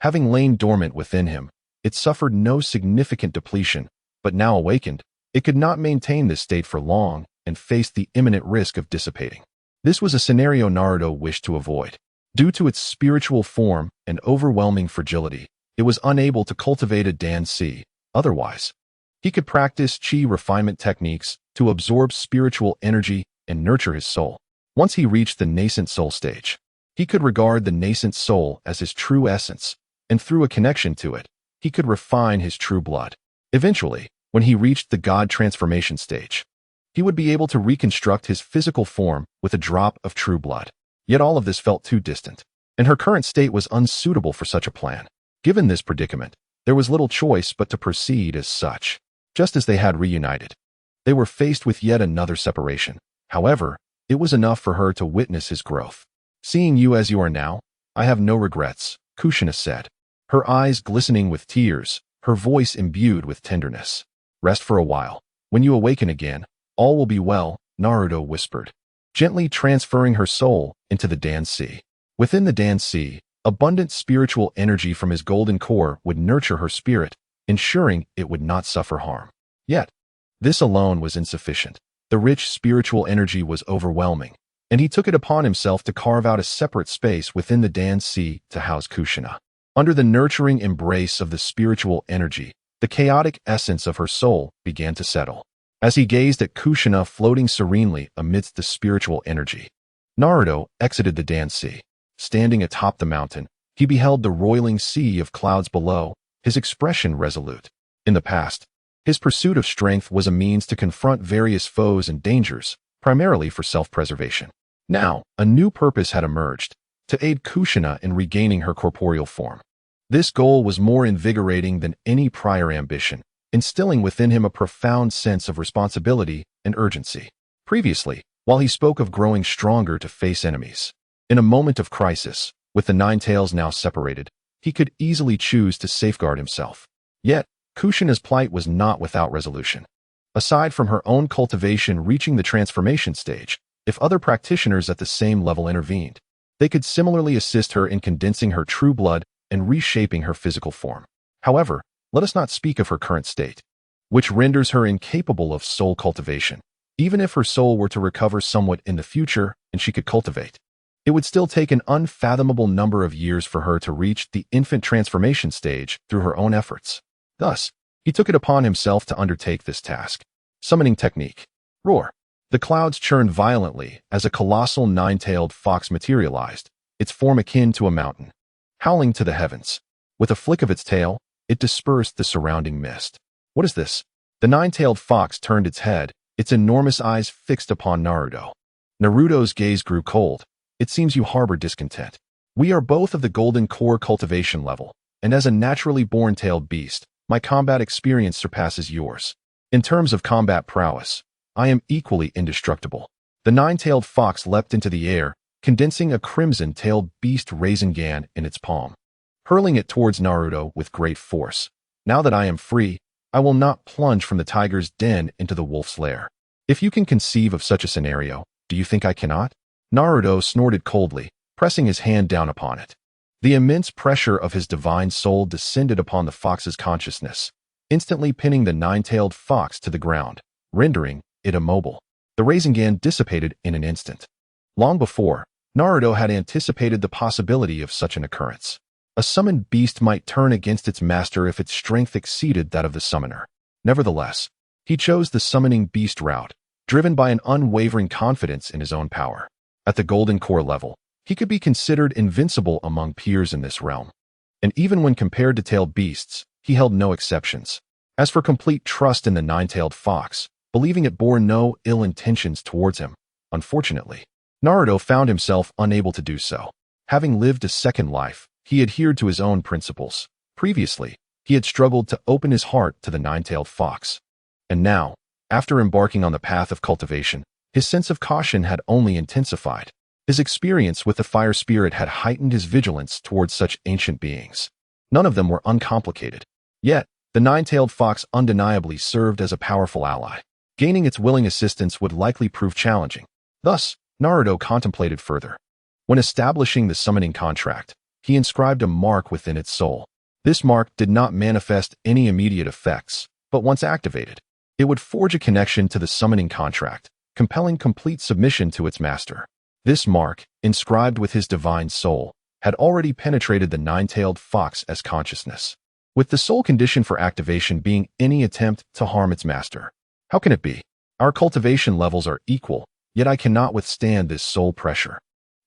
Having lain dormant within him, it suffered no significant depletion, but now awakened, it could not maintain this state for long and faced the imminent risk of dissipating. This was a scenario Naruto wished to avoid. Due to its spiritual form and overwhelming fragility, it was unable to cultivate a Dan-si. Otherwise, he could practice chi refinement techniques to absorb spiritual energy and nurture his soul. Once he reached the nascent soul stage, he could regard the nascent soul as his true essence, and through a connection to it, he could refine his true blood. Eventually, when he reached the God transformation stage, he would be able to reconstruct his physical form with a drop of true blood. Yet all of this felt too distant, and her current state was unsuitable for such a plan. Given this predicament, there was little choice but to proceed as such. Just as they had reunited, they were faced with yet another separation. However, it was enough for her to witness his growth. Seeing you as you are now, I have no regrets, Kushina said, her eyes glistening with tears, her voice imbued with tenderness. Rest for a while. When you awaken again, all will be well, Naruto whispered, gently transferring her soul into the Dan-si. Within the Dan-si, abundant spiritual energy from his golden core would nurture her spirit, ensuring it would not suffer harm. Yet, this alone was insufficient. The rich spiritual energy was overwhelming, and he took it upon himself to carve out a separate space within the Dan-si to house Kushina. Under the nurturing embrace of the spiritual energy, the chaotic essence of her soul began to settle. As he gazed at Kushina floating serenely amidst the spiritual energy, Naruto exited the Dan-si. Standing atop the mountain, he beheld the roiling sea of clouds below, his expression resolute. In the past, his pursuit of strength was a means to confront various foes and dangers, primarily for self-preservation. Now, a new purpose had emerged, to aid Kushina in regaining her corporeal form. This goal was more invigorating than any prior ambition, instilling within him a profound sense of responsibility and urgency. Previously, while he spoke of growing stronger to face enemies, in a moment of crisis, with the nine tails now separated, he could easily choose to safeguard himself. Yet, Kushina's plight was not without resolution. Aside from her own cultivation reaching the transformation stage, if other practitioners at the same level intervened, they could similarly assist her in condensing her true blood and reshaping her physical form. However, let us not speak of her current state, which renders her incapable of soul cultivation. Even if her soul were to recover somewhat in the future and she could cultivate, it would still take an unfathomable number of years for her to reach the infant transformation stage through her own efforts. Thus, he took it upon himself to undertake this task. Summoning technique. Roar. The clouds churned violently as a colossal nine-tailed fox materialized, its form akin to a mountain. Howling to the heavens. With a flick of its tail, it dispersed the surrounding mist. What is this? The nine-tailed fox turned its head, its enormous eyes fixed upon Naruto. Naruto's gaze grew cold. It seems you harbor discontent. We are both of the golden core cultivation level, and as a naturally born tailed beast, my combat experience surpasses yours. In terms of combat prowess, I am equally indestructible. The nine-tailed fox leapt into the air, condensing a crimson-tailed beast Rasengan in its palm, hurling it towards Naruto with great force. Now that I am free, I will not plunge from the tiger's den into the wolf's lair. If you can conceive of such a scenario, do you think I cannot? Naruto snorted coldly, pressing his hand down upon it. The immense pressure of his divine soul descended upon the fox's consciousness, instantly pinning the nine-tailed fox to the ground, rendering it immobile. The Rasengan dissipated in an instant. Long before, Naruto had anticipated the possibility of such an occurrence. A summoned beast might turn against its master if its strength exceeded that of the summoner. Nevertheless, he chose the summoning beast route, driven by an unwavering confidence in his own power. At the golden core level, he could be considered invincible among peers in this realm. And even when compared to tailed beasts, he held no exceptions. As for complete trust in the nine-tailed fox, believing it bore no ill intentions towards him, unfortunately, Naruto found himself unable to do so. Having lived a second life, he adhered to his own principles. Previously, he had struggled to open his heart to the nine-tailed fox. And now, after embarking on the path of cultivation, his sense of caution had only intensified. His experience with the fire spirit had heightened his vigilance towards such ancient beings. None of them were uncomplicated. Yet, the nine-tailed fox undeniably served as a powerful ally. Gaining its willing assistance would likely prove challenging. Thus, Naruto contemplated further. When establishing the summoning contract, he inscribed a mark within its soul. This mark did not manifest any immediate effects, but once activated, it would forge a connection to the summoning contract, compelling complete submission to its master. This mark, inscribed with his divine soul, had already penetrated the nine-tailed fox's consciousness, with the sole condition for activation being any attempt to harm its master. How can it be? Our cultivation levels are equal, yet I cannot withstand this soul pressure.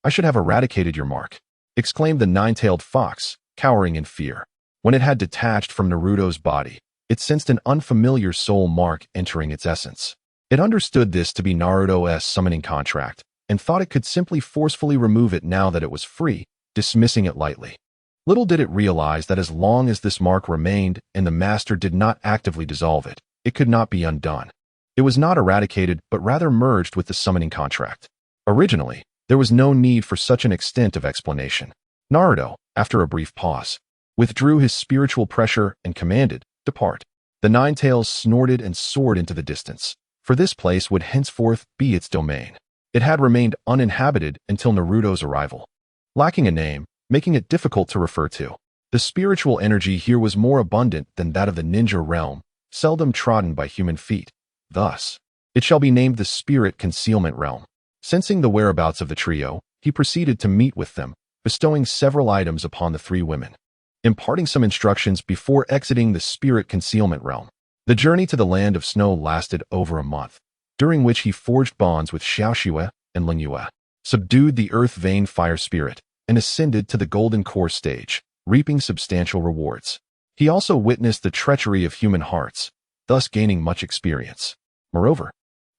I should have eradicated your mark, exclaimed the nine-tailed fox, cowering in fear. When it had detached from Naruto's body, it sensed an unfamiliar soul mark entering its essence. It understood this to be Naruto's summoning contract, and thought it could simply forcefully remove it now that it was free, dismissing it lightly. Little did it realize that as long as this mark remained and the master did not actively dissolve it, it could not be undone. It was not eradicated, but rather merged with the summoning contract. Originally, there was no need for such an extent of explanation. Naruto, after a brief pause, withdrew his spiritual pressure and commanded, "Depart." The nine tails snorted and soared into the distance, for this place would henceforth be its domain. It had remained uninhabited until Naruto's arrival, lacking a name, making it difficult to refer to. The spiritual energy here was more abundant than that of the ninja realm, seldom trodden by human feet. Thus, it shall be named the Spirit Concealment Realm. Sensing the whereabouts of the trio, he proceeded to meet with them, bestowing several items upon the three women, imparting some instructions before exiting the Spirit Concealment Realm. The journey to the Land of Snow lasted over a month, during which he forged bonds with Xiaoxue and Lingyue, subdued the Earth Vein Fire Spirit, and ascended to the Golden Core stage, reaping substantial rewards. He also witnessed the treachery of human hearts, thus gaining much experience. Moreover,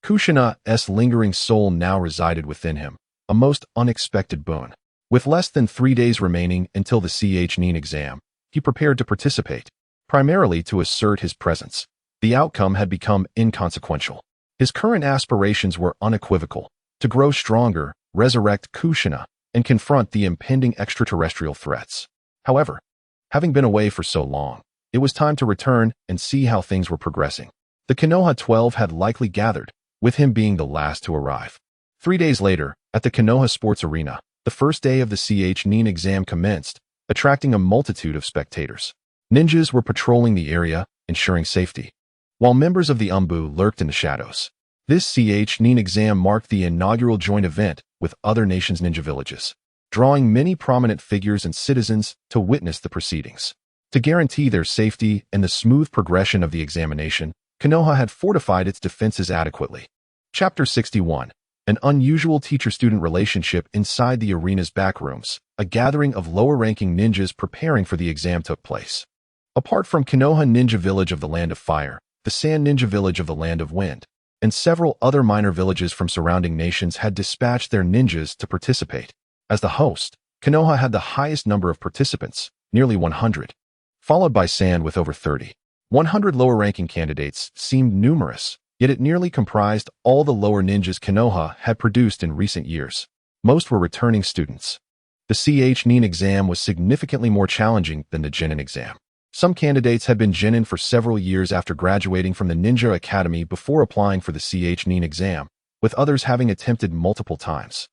Kushina's lingering soul now resided within him, a most unexpected boon. With less than 3 days remaining until the Nin exam, he prepared to participate, primarily to assert his presence. The outcome had become inconsequential. His current aspirations were unequivocal: to grow stronger, resurrect Kushina, and confront the impending extraterrestrial threats. However, having been away for so long, it was time to return and see how things were progressing. The Konoha 12 had likely gathered, with him being the last to arrive. 3 days later, at the Konoha Sports Arena, the first day of the Nin exam commenced, attracting a multitude of spectators. Ninjas were patrolling the area, ensuring safety, while members of the Umbu lurked in the shadows. This Nin exam marked the inaugural joint event with other nations' ninja villages, drawing many prominent figures and citizens to witness the proceedings. To guarantee their safety and the smooth progression of the examination, Konoha had fortified its defenses adequately. Chapter 61. An unusual teacher-student relationship inside the arena's backrooms. A gathering of lower-ranking ninjas preparing for the exam took place. Apart from Konoha Ninja Village of the Land of Fire, the Sand Ninja Village of the Land of Wind, and several other minor villages from surrounding nations had dispatched their ninjas to participate. As the host, Konoha had the highest number of participants, nearly 100, followed by Sand with over 30. 100 lower-ranking candidates seemed numerous, yet it nearly comprised all the lower ninjas Konoha had produced in recent years. Most were returning students. The Nin exam was significantly more challenging than the Genin exam. Some candidates had been Genin for several years after graduating from the Ninja Academy before applying for the Nin exam, with others having attempted multiple times.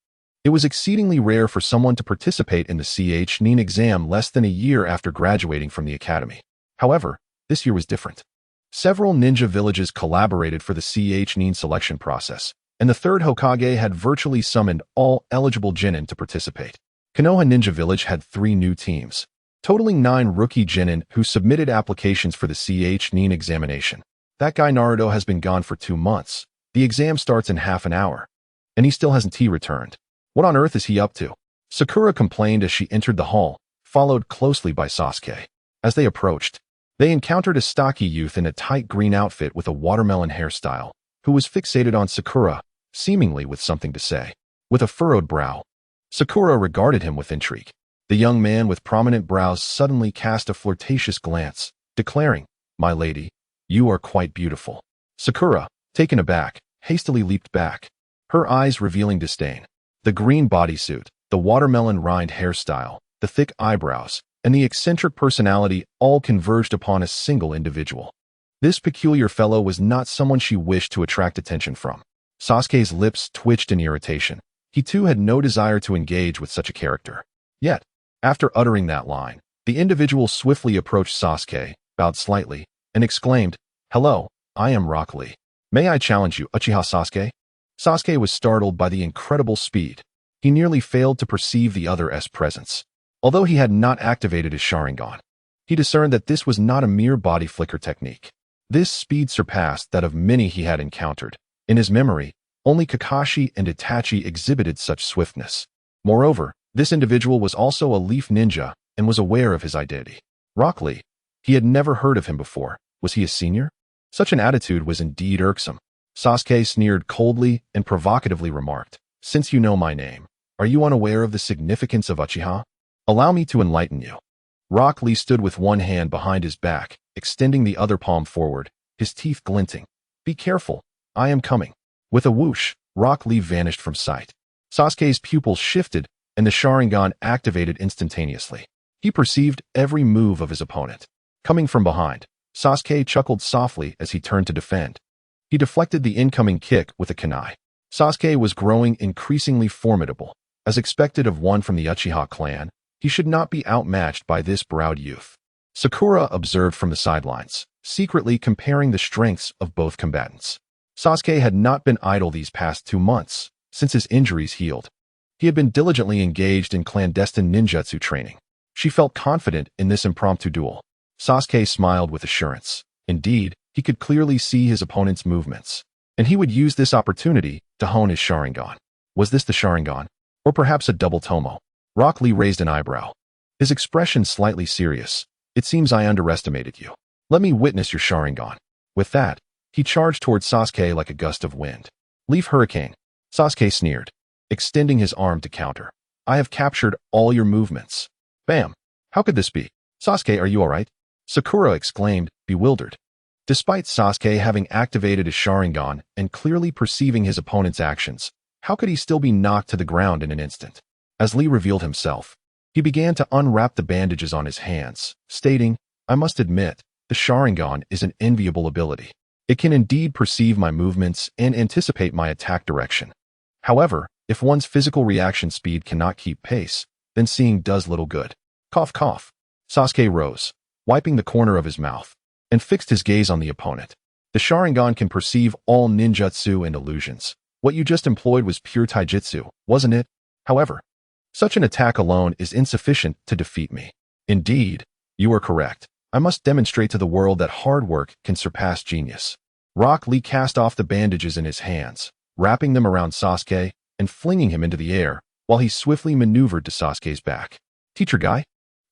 It was exceedingly rare for someone to participate in the Nin exam less than a year after graduating from the academy. However, this year was different. Several ninja villages collaborated for the Nin selection process, and the third Hokage had virtually summoned all eligible Genin to participate. Konoha Ninja Village had 3 new teams, totaling 9 rookie Genin who submitted applications for the Nin examination. That guy Naruto has been gone for 2 months. The exam starts in half an hour, and he still hasn't returned. What on earth is he up to? Sakura complained as she entered the hall, followed closely by Sasuke. As they approached, they encountered a stocky youth in a tight green outfit with a watermelon hairstyle, who was fixated on Sakura, seemingly with something to say. With a furrowed brow, Sakura regarded him with intrigue. The young man with prominent brows suddenly cast a flirtatious glance, declaring, "My lady, you are quite beautiful." Sakura, taken aback, hastily leaped back, her eyes revealing disdain. The green bodysuit, the watermelon rind hairstyle, the thick eyebrows, and the eccentric personality all converged upon a single individual. This peculiar fellow was not someone she wished to attract attention from. Sasuke's lips twitched in irritation. He too had no desire to engage with such a character. Yet, after uttering that line, the individual swiftly approached Sasuke, bowed slightly, and exclaimed, "Hello, I am Rock Lee. May I challenge you, Uchiha Sasuke?" Sasuke was startled by the incredible speed. He nearly failed to perceive the other's presence. Although he had not activated his Sharingan, he discerned that this was not a mere body flicker technique. This speed surpassed that of many he had encountered. In his memory, only Kakashi and Itachi exhibited such swiftness. Moreover, this individual was also a leaf ninja and was aware of his identity. Rock Lee. He had never heard of him before. Was he a senior? Such an attitude was indeed irksome. Sasuke sneered coldly and provocatively remarked, "Since you know my name, are you unaware of the significance of Uchiha? Allow me to enlighten you." Rock Lee stood with one hand behind his back, extending the other palm forward, his teeth glinting. "Be careful, I am coming." With a whoosh, Rock Lee vanished from sight. Sasuke's pupils shifted, and the Sharingan activated instantaneously. He perceived every move of his opponent. Coming from behind, Sasuke chuckled softly as he turned to defend. He deflected the incoming kick with a kunai. Sasuke was growing increasingly formidable. As expected of one from the Uchiha clan, he should not be outmatched by this browed youth. Sakura observed from the sidelines, secretly comparing the strengths of both combatants. Sasuke had not been idle these past 2 months, since his injuries healed. He had been diligently engaged in clandestine ninjutsu training. She felt confident in this impromptu duel. Sasuke smiled with assurance. Indeed, he could clearly see his opponent's movements, and he would use this opportunity to hone his Sharingan. Was this the Sharingan? Or perhaps a double tomo? Rock Lee raised an eyebrow, his expression slightly serious. "It seems I underestimated you. Let me witness your Sharingan." With that, he charged towards Sasuke like a gust of wind. "Leaf Hurricane." Sasuke sneered, extending his arm to counter. "I have captured all your movements." Bam! How could this be? Sasuke, are you alright? Sakura exclaimed, bewildered. Despite Sasuke having activated his Sharingan and clearly perceiving his opponent's actions, how could he still be knocked to the ground in an instant? As Lee revealed himself, he began to unwrap the bandages on his hands, stating, I must admit, the Sharingan is an enviable ability. It can indeed perceive my movements and anticipate my attack direction. However, if one's physical reaction speed cannot keep pace, then seeing does little good. Cough, cough. Sasuke rose, wiping the corner of his mouth, and fixed his gaze on the opponent. The Sharingan can perceive all ninjutsu and illusions. What you just employed was pure taijutsu, wasn't it? However, such an attack alone is insufficient to defeat me. Indeed, you are correct. I must demonstrate to the world that hard work can surpass genius. Rock Lee cast off the bandages in his hands, wrapping them around Sasuke and flinging him into the air while he swiftly maneuvered to Sasuke's back. Teacher Guy,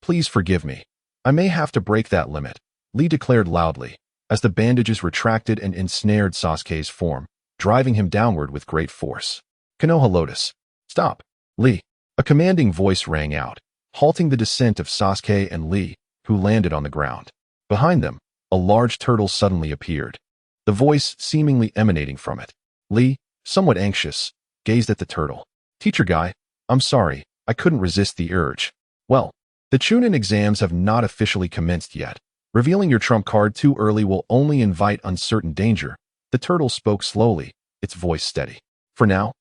please forgive me. I may have to break that limit, Lee declared loudly, as the bandages retracted and ensnared Sasuke's form, driving him downward with great force. Konoha Lotus. Stop. Lee. A commanding voice rang out, halting the descent of Sasuke and Lee, who landed on the ground. Behind them, a large turtle suddenly appeared, the voice seemingly emanating from it. Lee, somewhat anxious, gazed at the turtle. Teacher Guy, I'm sorry, I couldn't resist the urge. Well, the Chunin exams have not officially commenced yet. Revealing your trump card too early will only invite uncertain danger. The turtle spoke slowly, its voice steady. For now,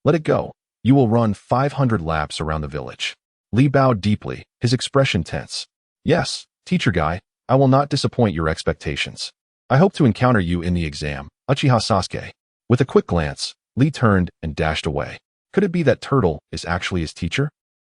let it go. You will run 500 laps around the village. Lee bowed deeply, his expression tense. Yes, Teacher Guy, I will not disappoint your expectations. I hope to encounter you in the exam, Uchiha Sasuke. With a quick glance, Lee turned and dashed away. Could it be that turtle is actually his teacher?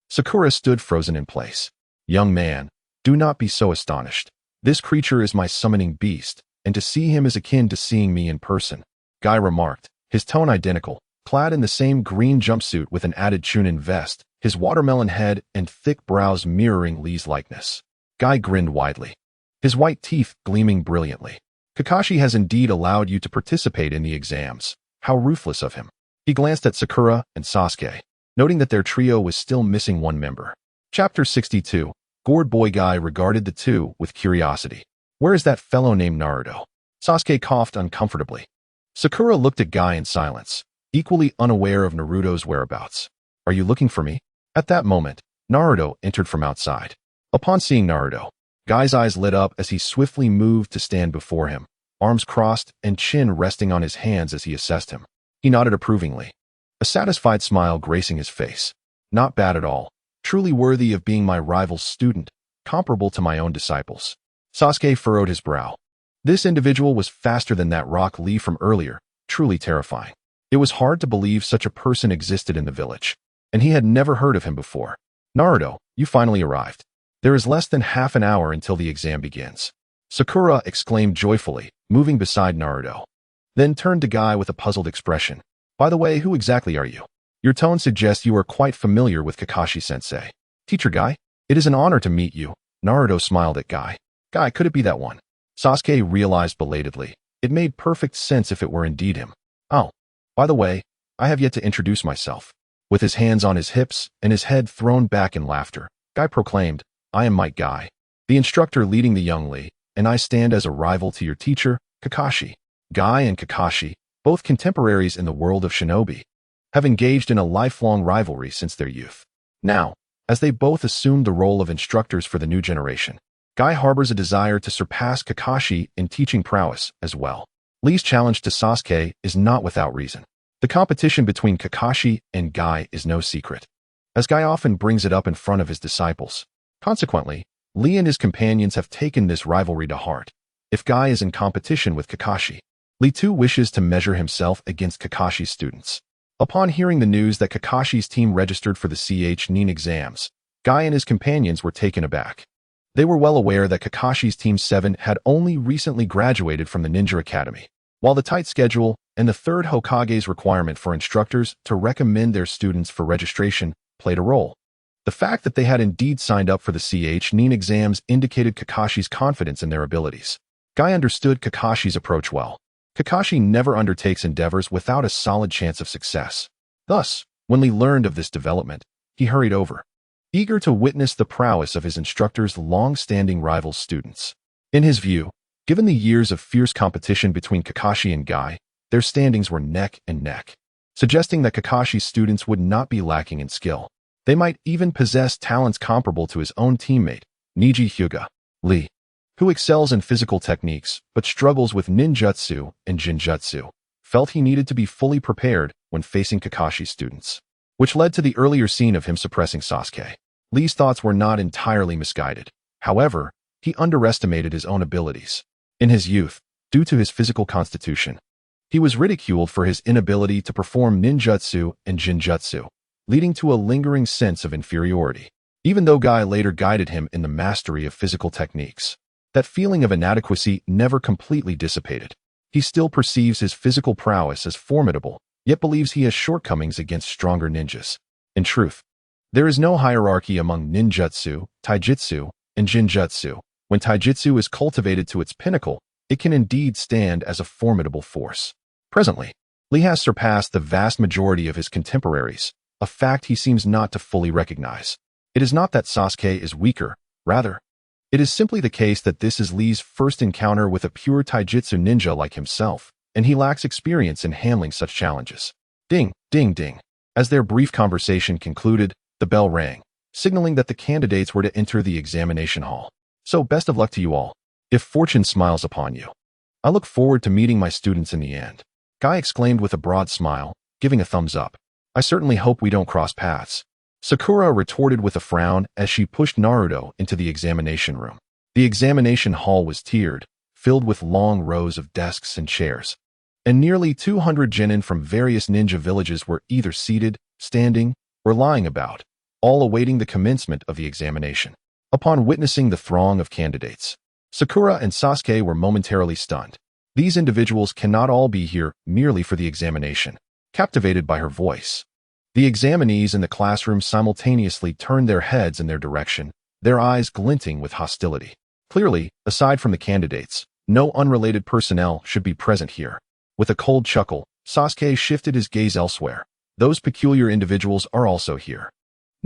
Sakura stood frozen in place. Young man, do not be so astonished. This creature is my summoning beast, and to see him is akin to seeing me in person, Guy remarked, his tone identical, clad in the same green jumpsuit with an added Chunin vest, his watermelon head and thick brows mirroring Lee's likeness. Guy grinned widely, his white teeth gleaming brilliantly. Kakashi has indeed allowed you to participate in the exams. How ruthless of him. He glanced at Sakura and Sasuke, noting that their trio was still missing one member. Chapter 62. Gourd Boy Guy regarded the two with curiosity. Where is that fellow named Naruto? Sasuke coughed uncomfortably. Sakura looked at Guy in silence, equally unaware of Naruto's whereabouts. Are you looking for me? At that moment, Naruto entered from outside. Upon seeing Naruto, Guy's eyes lit up as he swiftly moved to stand before him, arms crossed and chin resting on his hands as he assessed him. He nodded approvingly, a satisfied smile gracing his face. Not bad at all. Truly worthy of being my rival's student, comparable to my own disciples. Sasuke furrowed his brow. This individual was faster than that Rock Lee from earlier, truly terrifying. It was hard to believe such a person existed in the village, and he had never heard of him before. Naruto, you finally arrived. There is less than half an hour until the exam begins. Sakura exclaimed joyfully, moving beside Naruto. Then turned to Guy with a puzzled expression. By the way, who exactly are you? Your tone suggests you are quite familiar with Kakashi-sensei. Teacher Guy, it is an honor to meet you. Naruto smiled at Guy. Guy, could it be that one? Sasuke realized belatedly. It made perfect sense if it were indeed him. Oh, by the way, I have yet to introduce myself. With his hands on his hips and his head thrown back in laughter, Guy proclaimed, I am Might Guy, the instructor leading the young Lee, and I stand as a rival to your teacher, Kakashi. Guy and Kakashi, both contemporaries in the world of shinobi, have engaged in a lifelong rivalry since their youth. Now, as they both assumed the role of instructors for the new generation, Guy harbors a desire to surpass Kakashi in teaching prowess as well. Lee's challenge to Sasuke is not without reason. The competition between Kakashi and Guy is no secret, as Guy often brings it up in front of his disciples. Consequently, Lee and his companions have taken this rivalry to heart. If Guy is in competition with Kakashi, Lee too wishes to measure himself against Kakashi's students. Upon hearing the news that Kakashi's team registered for the Nin exams, Guy and his companions were taken aback. They were well aware that Kakashi's Team 7 had only recently graduated from the Ninja Academy, while the tight schedule and the third Hokage's requirement for instructors to recommend their students for registration played a role. The fact that they had indeed signed up for the Nin exams indicated Kakashi's confidence in their abilities. Guy understood Kakashi's approach well. Kakashi never undertakes endeavors without a solid chance of success. Thus, when Lee learned of this development, he hurried over. eager to witness the prowess of his instructor's long-standing rival students. In his view, given the years of fierce competition between Kakashi and Guy, their standings were neck and neck, suggesting that Kakashi's students would not be lacking in skill. They might even possess talents comparable to his own teammate, Niji Hyuga Lee, who excels in physical techniques but struggles with ninjutsu and Shinjutsu, felt he needed to be fully prepared when facing Kakashi's students, which led to the earlier scene of him suppressing Sasuke. Lee's thoughts were not entirely misguided. However, he underestimated his own abilities. In his youth, due to his physical constitution, he was ridiculed for his inability to perform ninjutsu and Shinjutsu, leading to a lingering sense of inferiority. Even though Guy later guided him in the mastery of physical techniques, that feeling of inadequacy never completely dissipated. He still perceives his physical prowess as formidable, yet believes he has shortcomings against stronger ninjas. In truth, there is no hierarchy among ninjutsu, taijutsu, and Shinjutsu. When taijutsu is cultivated to its pinnacle, it can indeed stand as a formidable force. Presently, Lee has surpassed the vast majority of his contemporaries, a fact he seems not to fully recognize. It is not that Sasuke is weaker, rather, it is simply the case that this is Lee's first encounter with a pure taijutsu ninja like himself, and he lacks experience in handling such challenges. Ding, ding, ding. As their brief conversation concluded, the bell rang, signaling that the candidates were to enter the examination hall. So best of luck to you all. If fortune smiles upon you, I look forward to meeting my students in the end. Guy exclaimed with a broad smile, giving a thumbs up. I certainly hope we don't cross paths. Sakura retorted with a frown as she pushed Naruto into the examination room. The examination hall was tiered, filled with long rows of desks and chairs, and nearly 200 genin from various ninja villages were either seated, standing, or lying about, all awaiting the commencement of the examination. Upon witnessing the throng of candidates, Sakura and Sasuke were momentarily stunned. These individuals cannot all be here merely for the examination. Captivated by her voice, the examinees in the classroom simultaneously turned their heads in their direction, their eyes glinting with hostility. Clearly, aside from the candidates, no unrelated personnel should be present here. With a cold chuckle, Sasuke shifted his gaze elsewhere. Those peculiar individuals are also here.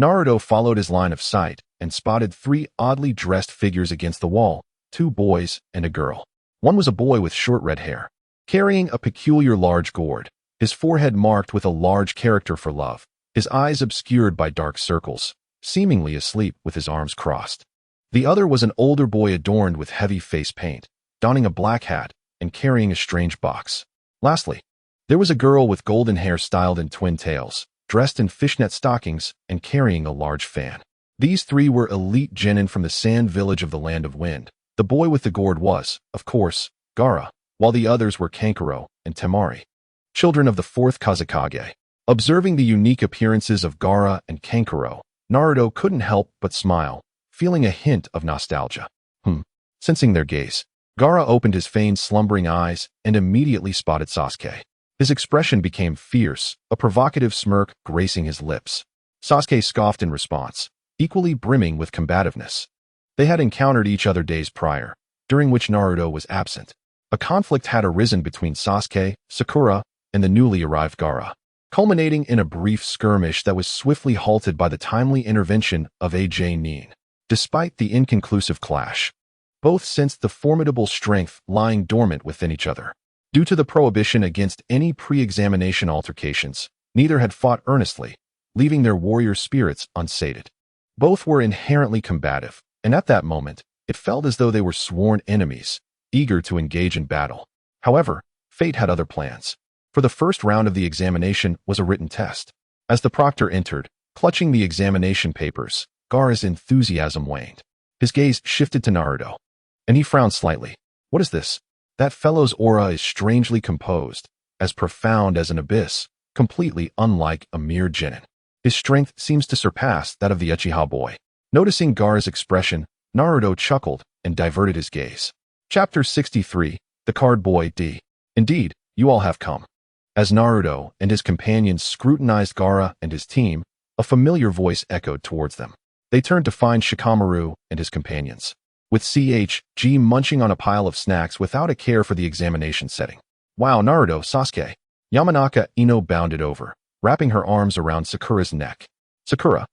Naruto followed his line of sight and spotted 3 oddly dressed figures against the wall, 2 boys and a girl. One was a boy with short red hair, carrying a peculiar large gourd, his forehead marked with a large character for love, his eyes obscured by dark circles, seemingly asleep with his arms crossed. The other was an older boy adorned with heavy face paint, donning a black hat and carrying a strange box. Lastly, there was a girl with golden hair styled in twin tails, dressed in fishnet stockings and carrying a large fan. These 3 were elite genin from the sand village of the Land of Wind. The boy with the gourd was, of course, Gaara, while the others were Kankuro and Temari, children of the 4th Kazekage. Observing the unique appearances of Gaara and Kankuro, Naruto couldn't help but smile, feeling a hint of nostalgia. Sensing their gaze, Gaara opened his feigned slumbering eyes and immediately spotted Sasuke. His expression became fierce, a provocative smirk gracing his lips. Sasuke scoffed in response, equally brimming with combativeness. They had encountered each other days prior, during which Naruto was absent. A conflict had arisen between Sasuke, Sakura, and the newly arrived Gaara, culminating in a brief skirmish that was swiftly halted by the timely intervention of AJ Nin. Despite the inconclusive clash, both sensed the formidable strength lying dormant within each other. Due to the prohibition against any pre-examination altercations, neither had fought earnestly, leaving their warrior spirits unsated. Both were inherently combative, and at that moment, it felt as though they were sworn enemies, eager to engage in battle. However, fate had other plans. For the first round of the examination was a written test. As the proctor entered, clutching the examination papers, Gaara's enthusiasm waned. His gaze shifted to Naruto, and he frowned slightly. What is this? That fellow's aura is strangely composed, as profound as an abyss, completely unlike a mere genin. His strength seems to surpass that of the Uchiha boy. Noticing Gaara's expression, Naruto chuckled and diverted his gaze. Chapter 63, The Card Boy D. Indeed, you all have come. As Naruto and his companions scrutinized Gaara and his team, a familiar voice echoed towards them. They turned to find Shikamaru and his companions, with CHG munching on a pile of snacks without a care for the examination setting. Wow, Naruto, Sasuke. Yamanaka Ino bounded over, wrapping her arms around Sakura's neck. Sakura,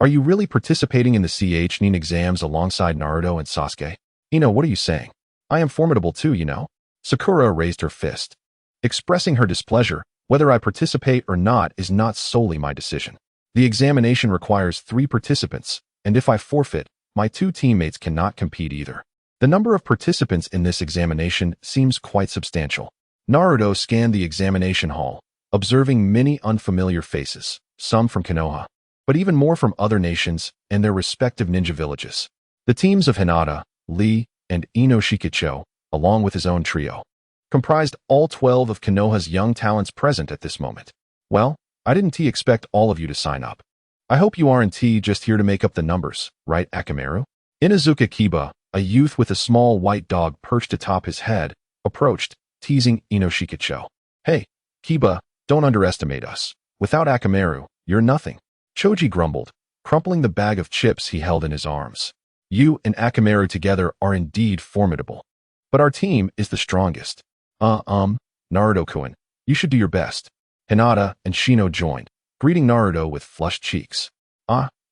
Are you really participating in the CHNIN exams alongside Naruto and Sasuke? Ino, what are you saying? I am formidable too, you know? Sakura raised her fist, expressing her displeasure. Whether I participate or not is not solely my decision. The examination requires 3 participants, and if I forfeit, my 2 teammates cannot compete either. The number of participants in this examination seems quite substantial. Naruto scanned the examination hall, observing many unfamiliar faces, some from Konoha, but even more from other nations and their respective ninja villages. The teams of Hinata, Lee, and Ino Shikicho, along with his own trio, comprised all 12 of Konoha's young talents present at this moment. Well, I didn't expect all of you to sign up. I hope you aren't just here to make up the numbers, right, Akamaru? Inazuka Kiba, a youth with a small white dog perched atop his head, approached, teasing Ino Shikicho. Hey, Kiba, don't underestimate us. Without Akamaru, you're nothing. Choji grumbled, crumpling the bag of chips he held in his arms. You and Akamaru together are indeed formidable. But our team is the strongest. Naruto-kun, you should do your best. Hinata and Shino joined, greeting Naruto with flushed cheeks.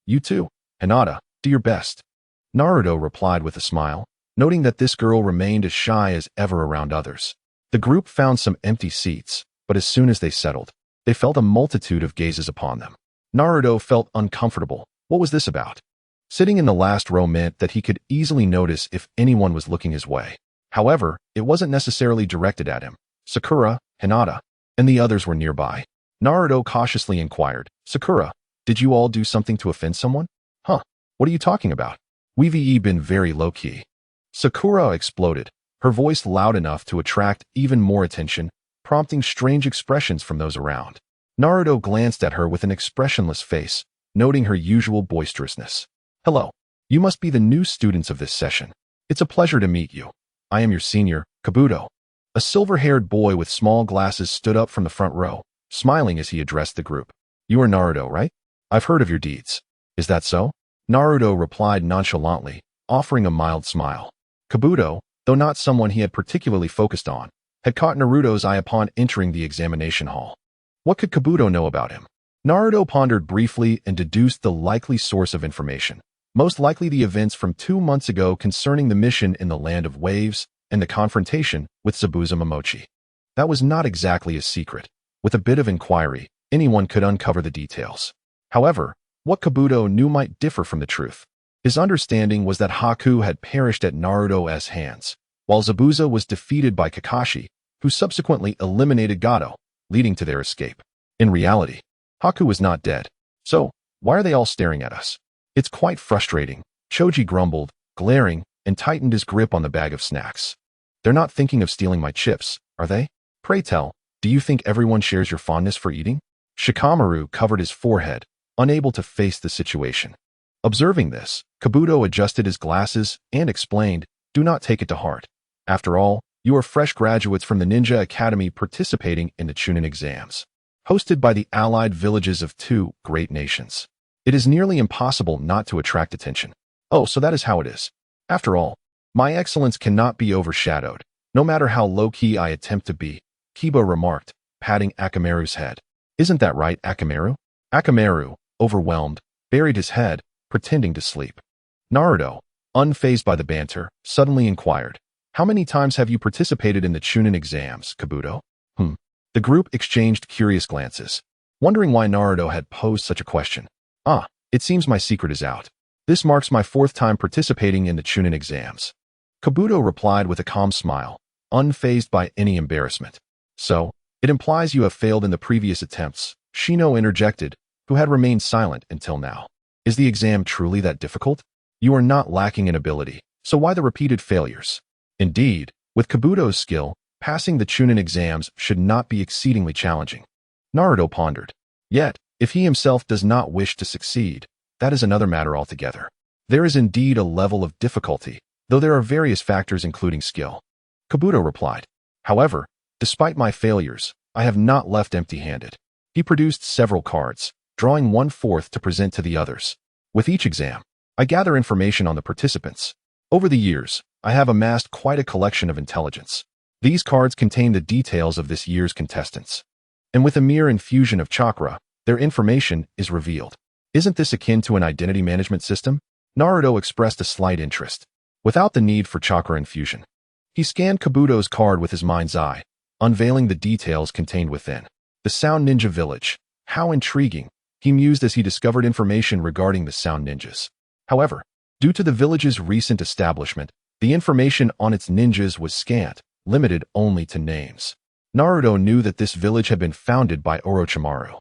You too. Hinata, do your best. Naruto replied with a smile, noting that this girl remained as shy as ever around others. The group found some empty seats, but as soon as they settled, they felt a multitude of gazes upon them. Naruto felt uncomfortable. What was this about? Sitting in the last row meant that he could easily notice if anyone was looking his way. However, it wasn't necessarily directed at him. Sakura, Hinata, and the others were nearby. Naruto cautiously inquired, Sakura, did you all do something to offend someone? What are you talking about? We've been very low-key. Sakura exploded, her voice loud enough to attract even more attention, prompting strange expressions from those around. Naruto glanced at her with an expressionless face, noting her usual boisterousness. Hello. You must be the new students of this session. It's a pleasure to meet you. I am your senior, Kabuto. A silver-haired boy with small glasses stood up from the front row, smiling as he addressed the group. You are Naruto, right? I've heard of your deeds. Is that so? Naruto replied nonchalantly, offering a mild smile. Kabuto, though not someone he had particularly focused on, had caught Naruto's eye upon entering the examination hall. What could Kabuto know about him? Naruto pondered briefly and deduced the likely source of information. Most likely the events from 2 months ago concerning the mission in the Land of Waves and the confrontation with Zabuza Momochi. That was not exactly a secret. With a bit of inquiry, anyone could uncover the details. However, what Kabuto knew might differ from the truth. His understanding was that Haku had perished at Naruto's hands, while Zabuza was defeated by Kakashi, who subsequently eliminated Gato, leading to their escape. In reality, Haku was not dead. So, why are they all staring at us? It's quite frustrating, Choji grumbled, glaring, and tightened his grip on the bag of snacks. They're not thinking of stealing my chips, are they? Pray tell, do you think everyone shares your fondness for eating? Shikamaru covered his forehead, unable to face the situation. Observing this, Kabuto adjusted his glasses and explained, do not take it to heart. After all, you are fresh graduates from the Ninja Academy participating in the Chunin exams, hosted by the allied villages of 2 great nations. It is nearly impossible not to attract attention. Oh, so that is how it is. After all, my excellence cannot be overshadowed, no matter how low-key I attempt to be, Kiba remarked, patting Akamaru's head. Isn't that right, Akamaru? Akamaru, overwhelmed, buried his head, pretending to sleep. Naruto, unfazed by the banter, suddenly inquired, how many times have you participated in the Chunin exams, Kabuto? The group exchanged curious glances, wondering why Naruto had posed such a question. It seems my secret is out. This marks my 4th time participating in the Chunin exams. Kabuto replied with a calm smile, unfazed by any embarrassment. So, it implies you have failed in the previous attempts, Shino interjected, who had remained silent until now. Is the exam truly that difficult? You are not lacking in ability, so why the repeated failures? Indeed, with Kabuto's skill, passing the Chunin exams should not be exceedingly challenging. Naruto pondered. Yet, if he himself does not wish to succeed, that is another matter altogether. There is indeed a level of difficulty, though there are various factors including skill. Kabuto replied. However, despite my failures, I have not left empty-handed. He produced several cards, drawing 1/4 to present to the others. With each exam, I gather information on the participants. Over the years, I have amassed quite a collection of intelligence. These cards contain the details of this year's contestants. And with a mere infusion of chakra, their information is revealed. Isn't this akin to an identity management system? Naruto expressed a slight interest, without the need for chakra infusion. He scanned Kabuto's card with his mind's eye, unveiling the details contained within. The Sound Ninja Village. How intriguing, he mused as he discovered information regarding the Sound Ninjas. However, due to the village's recent establishment, the information on its ninjas was scant, limited only to names. Naruto knew that this village had been founded by Orochimaru.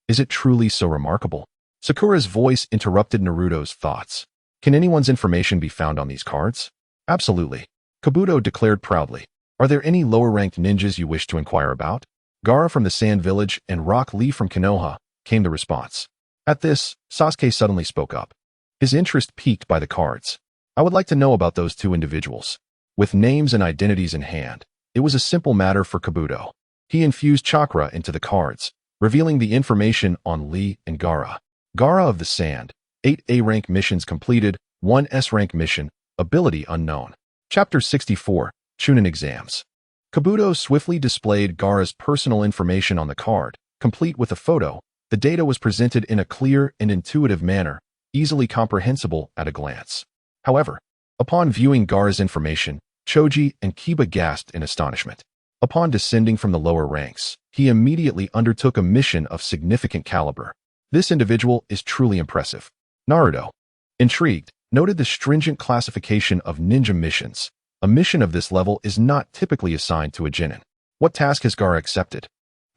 Is it truly so remarkable? Sakura's voice interrupted Naruto's thoughts. Can anyone's information be found on these cards? Absolutely. Kabuto declared proudly. Are there any lower-ranked ninjas you wish to inquire about? Gaara from the Sand Village and Rock Lee from Konoha, came the response. At this, Sasuke suddenly spoke up. His interest piqued by the cards. I would like to know about those two individuals. With names and identities in hand, it was a simple matter for Kabuto. He infused chakra into the cards, revealing the information on Lee and Gaara. Gaara of the Sand, 8 A-rank missions completed, 1 S-rank mission, ability unknown. Chapter 64, Chunin Exams. Kabuto swiftly displayed Gaara's personal information on the card, complete with a photo. The data was presented in a clear and intuitive manner, easily comprehensible at a glance. However, upon viewing Gaara's information, Choji and Kiba gasped in astonishment. Upon descending from the lower ranks, he immediately undertook a mission of significant caliber. This individual is truly impressive. Naruto, intrigued, noted the stringent classification of ninja missions. A mission of this level is not typically assigned to a genin. What task has Gaara accepted?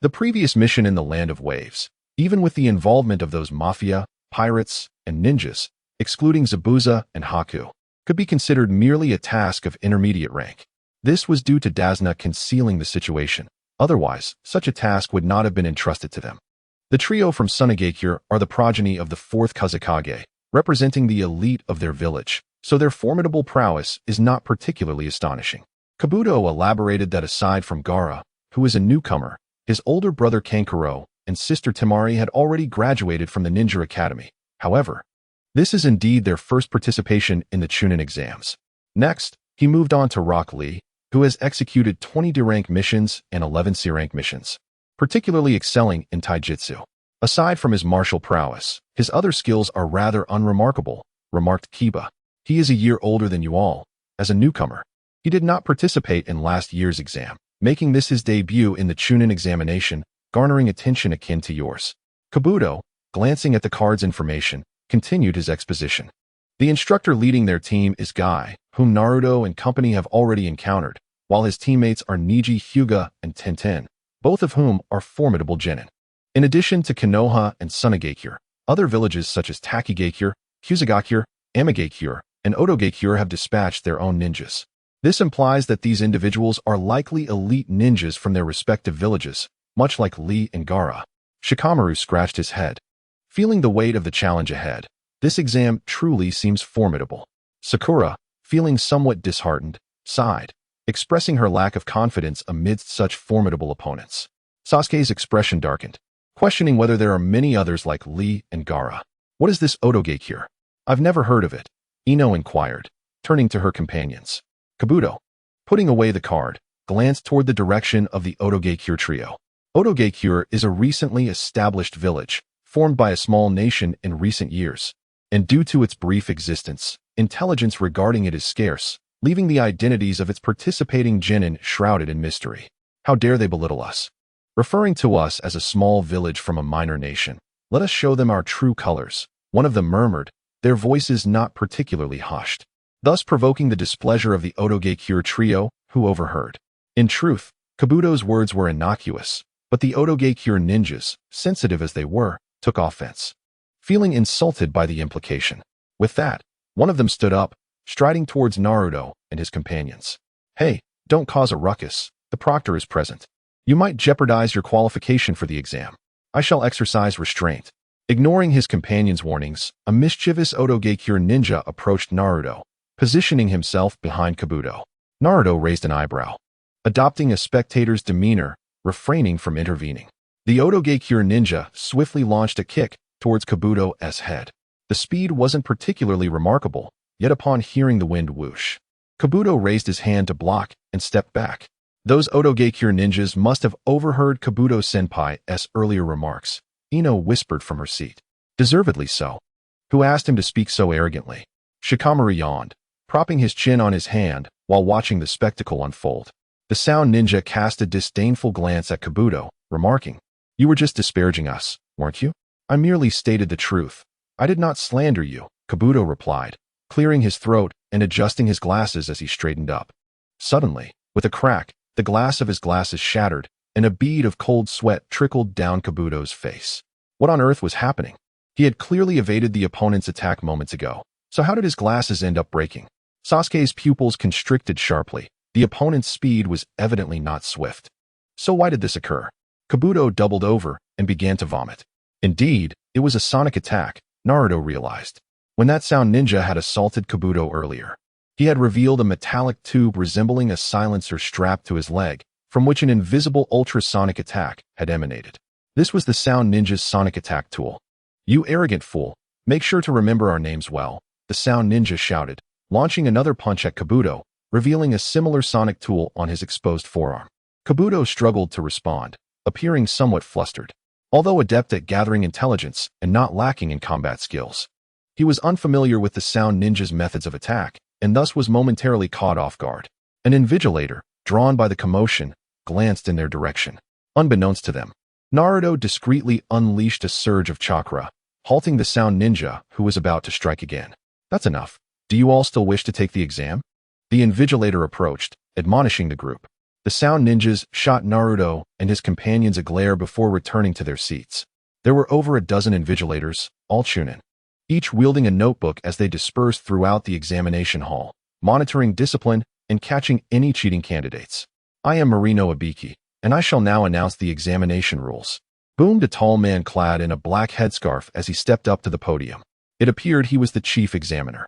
The previous mission in the Land of Waves, even with the involvement of those mafia, pirates, and ninjas, excluding Zabuza and Haku, could be considered merely a task of intermediate rank. This was due to Dazna concealing the situation. Otherwise, such a task would not have been entrusted to them. The trio from Sunagakure are the progeny of the 4th Kazekage, representing the elite of their village, so their formidable prowess is not particularly astonishing. Kabuto elaborated that aside from Gaara, who is a newcomer, his older brother Kankuro and sister Temari had already graduated from the Ninja Academy. However, this is indeed their first participation in the Chunin exams. Next, he moved on to Rock Lee, who has executed 20 D-rank missions and 11 C-rank missions, particularly excelling in Taijutsu. Aside from his martial prowess, his other skills are rather unremarkable, remarked Kiba. He is a year older than you all. As a newcomer, he did not participate in last year's exam, making this his debut in the Chunin examination, garnering attention akin to yours. Kabuto, glancing at the card's information, continued his exposition. The instructor leading their team is Guy, whom Naruto and company have already encountered, while his teammates are Niji Hyuga and Tenten, both of whom are formidable genin. In addition to Konoha and Sunagakure, other villages such as Takigakure, Kusagakure, Amigakure, and Otogakure have dispatched their own ninjas. This implies that these individuals are likely elite ninjas from their respective villages, much like Lee and Gaara. Shikamaru scratched his head. Feeling the weight of the challenge ahead, this exam truly seems formidable. Sakura, feeling somewhat disheartened, sighed, expressing her lack of confidence amidst such formidable opponents. Sasuke's expression darkened, questioning whether there are many others like Lee and Gaara. What is this Otogakure? I've never heard of it, Ino inquired, turning to her companions. Kabuto, putting away the card, glanced toward the direction of the Otogakure trio. Otogakure is a recently established village, formed by a small nation in recent years, and due to its brief existence, intelligence regarding it is scarce, leaving the identities of its participating genin shrouded in mystery. How dare they belittle us? Referring to us as a small village from a minor nation, let us show them our true colors, one of them murmured, their voices not particularly hushed, thus provoking the displeasure of the Otogakure trio, who overheard. In truth, Kabuto's words were innocuous, but the Otogakure ninjas, sensitive as they were, took offense, feeling insulted by the implication. With that, one of them stood up, striding towards Naruto and his companions. Hey, don't cause a ruckus, the proctor is present. You might jeopardize your qualification for the exam. I shall exercise restraint. Ignoring his companion's warnings, a mischievous Otogakure ninja approached Naruto, positioning himself behind Kabuto. Naruto raised an eyebrow, adopting a spectator's demeanor, refraining from intervening. The Otogakure ninja swiftly launched a kick towards Kabuto's head. The speed wasn't particularly remarkable, yet upon hearing the wind whoosh, Kabuto raised his hand to block and stepped back. Those Otogakure ninjas must have overheard Kabuto-senpai's earlier remarks, Ino whispered from her seat. Deservedly so. Who asked him to speak so arrogantly? Shikamaru yawned, propping his chin on his hand while watching the spectacle unfold. The sound ninja cast a disdainful glance at Kabuto, remarking, "You were just disparaging us, weren't you?" "I merely stated the truth. I did not slander you," Kabuto replied, clearing his throat and adjusting his glasses as he straightened up. Suddenly, with a crack, the glass of his glasses shattered, and a bead of cold sweat trickled down Kabuto's face. What on earth was happening? He had clearly evaded the opponent's attack moments ago, so how did his glasses end up breaking? Sasuke's pupils constricted sharply. The opponent's speed was evidently not swift. So why did this occur? Kabuto doubled over and began to vomit. Indeed, it was a sonic attack, Naruto realized. When that sound ninja had assaulted Kabuto earlier, he had revealed a metallic tube resembling a silencer strapped to his leg, from which an invisible ultrasonic attack had emanated. This was the sound ninja's sonic attack tool. "You arrogant fool, make sure to remember our names well," the sound ninja shouted, launching another punch at Kabuto, revealing a similar sonic tool on his exposed forearm. Kabuto struggled to respond, appearing somewhat flustered. Although adept at gathering intelligence and not lacking in combat skills, he was unfamiliar with the sound ninja's methods of attack, and thus was momentarily caught off guard. An invigilator, drawn by the commotion, glanced in their direction. Unbeknownst to them, Naruto discreetly unleashed a surge of chakra, halting the sound ninja who was about to strike again. "That's enough. Do you all still wish to take the exam?" The invigilator approached, admonishing the group. The sound ninjas shot Naruto and his companions a glare before returning to their seats. There were over a dozen invigilators, all Chunin, each wielding a notebook as they dispersed throughout the examination hall, monitoring discipline and catching any cheating candidates. "I am Marino Ibiki, and I shall now announce the examination rules," boomed a tall man clad in a black headscarf as he stepped up to the podium. It appeared he was the chief examiner.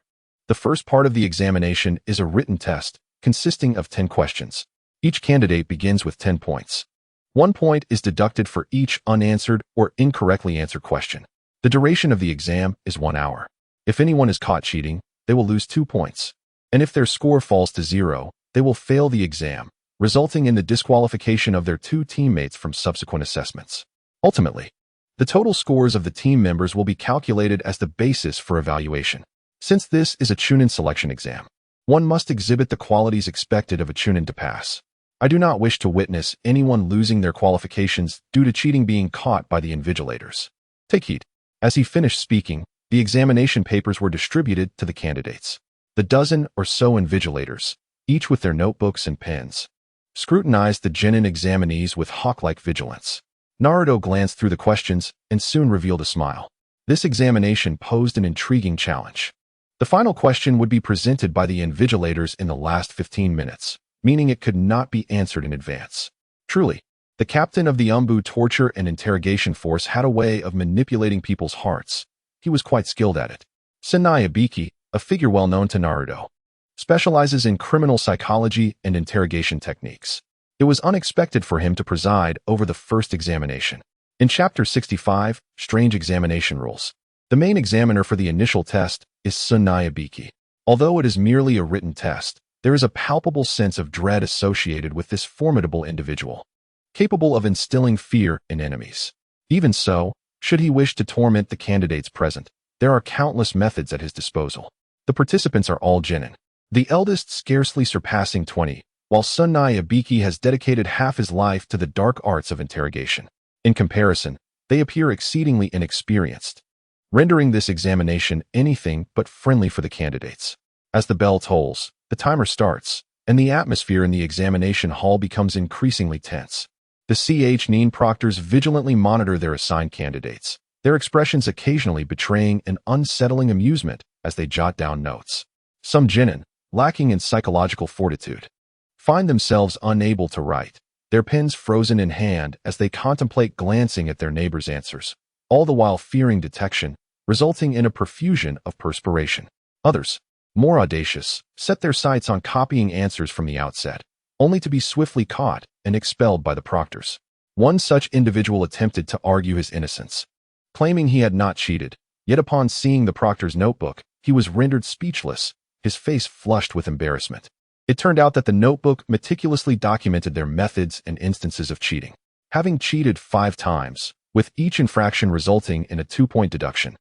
The first part of the examination is a written test, consisting of 10 questions. Each candidate begins with 10 points. 1 point is deducted for each unanswered or incorrectly answered question. The duration of the exam is 1 hour. If anyone is caught cheating, they will lose 2 points. And if their score falls to 0, they will fail the exam, resulting in the disqualification of their 2 teammates from subsequent assessments. Ultimately, the total scores of the team members will be calculated as the basis for evaluation. Since this is a Chunin selection exam, one must exhibit the qualities expected of a Chunin to pass. I do not wish to witness anyone losing their qualifications due to cheating being caught by the invigilators. Take heed. As he finished speaking, the examination papers were distributed to the candidates. The dozen or so invigilators, each with their notebooks and pens, scrutinized the genin examinees with hawk-like vigilance. Naruto glanced through the questions and soon revealed a smile. This examination posed an intriguing challenge. The final question would be presented by the invigilators in the last 15 minutes, meaning it could not be answered in advance. Truly, the captain of the Umbu torture and interrogation force had a way of manipulating people's hearts. He was quite skilled at it. Senai Ibiki, a figure well known to Naruto, specializes in criminal psychology and interrogation techniques. It was unexpected for him to preside over the first examination. In Chapter 65, Strange Examination Rules, the main examiner for the initial test is Senai Ibiki. Although it is merely a written test, there is a palpable sense of dread associated with this formidable individual, capable of instilling fear in enemies. Even so, should he wish to torment the candidates present, there are countless methods at his disposal. The participants are all genin, the eldest scarcely surpassing 20, while Senai Ibiki has dedicated half his life to the dark arts of interrogation. In comparison, they appear exceedingly inexperienced, rendering this examination anything but friendly for the candidates. As the bell tolls, the timer starts, and the atmosphere in the examination hall becomes increasingly tense. The nin proctors vigilantly monitor their assigned candidates, their expressions occasionally betraying an unsettling amusement as they jot down notes. Some genin, lacking in psychological fortitude, find themselves unable to write, their pens frozen in hand as they contemplate glancing at their neighbors' answers, all the while fearing detection, resulting in a profusion of perspiration. Others, more audacious, set their sights on copying answers from the outset, only to be swiftly caught and expelled by the proctors. One such individual attempted to argue his innocence, claiming he had not cheated, yet upon seeing the proctor's notebook, he was rendered speechless, his face flushed with embarrassment. It turned out that the notebook meticulously documented their methods and instances of cheating. Having cheated 5 times, with each infraction resulting in a 2-point deduction,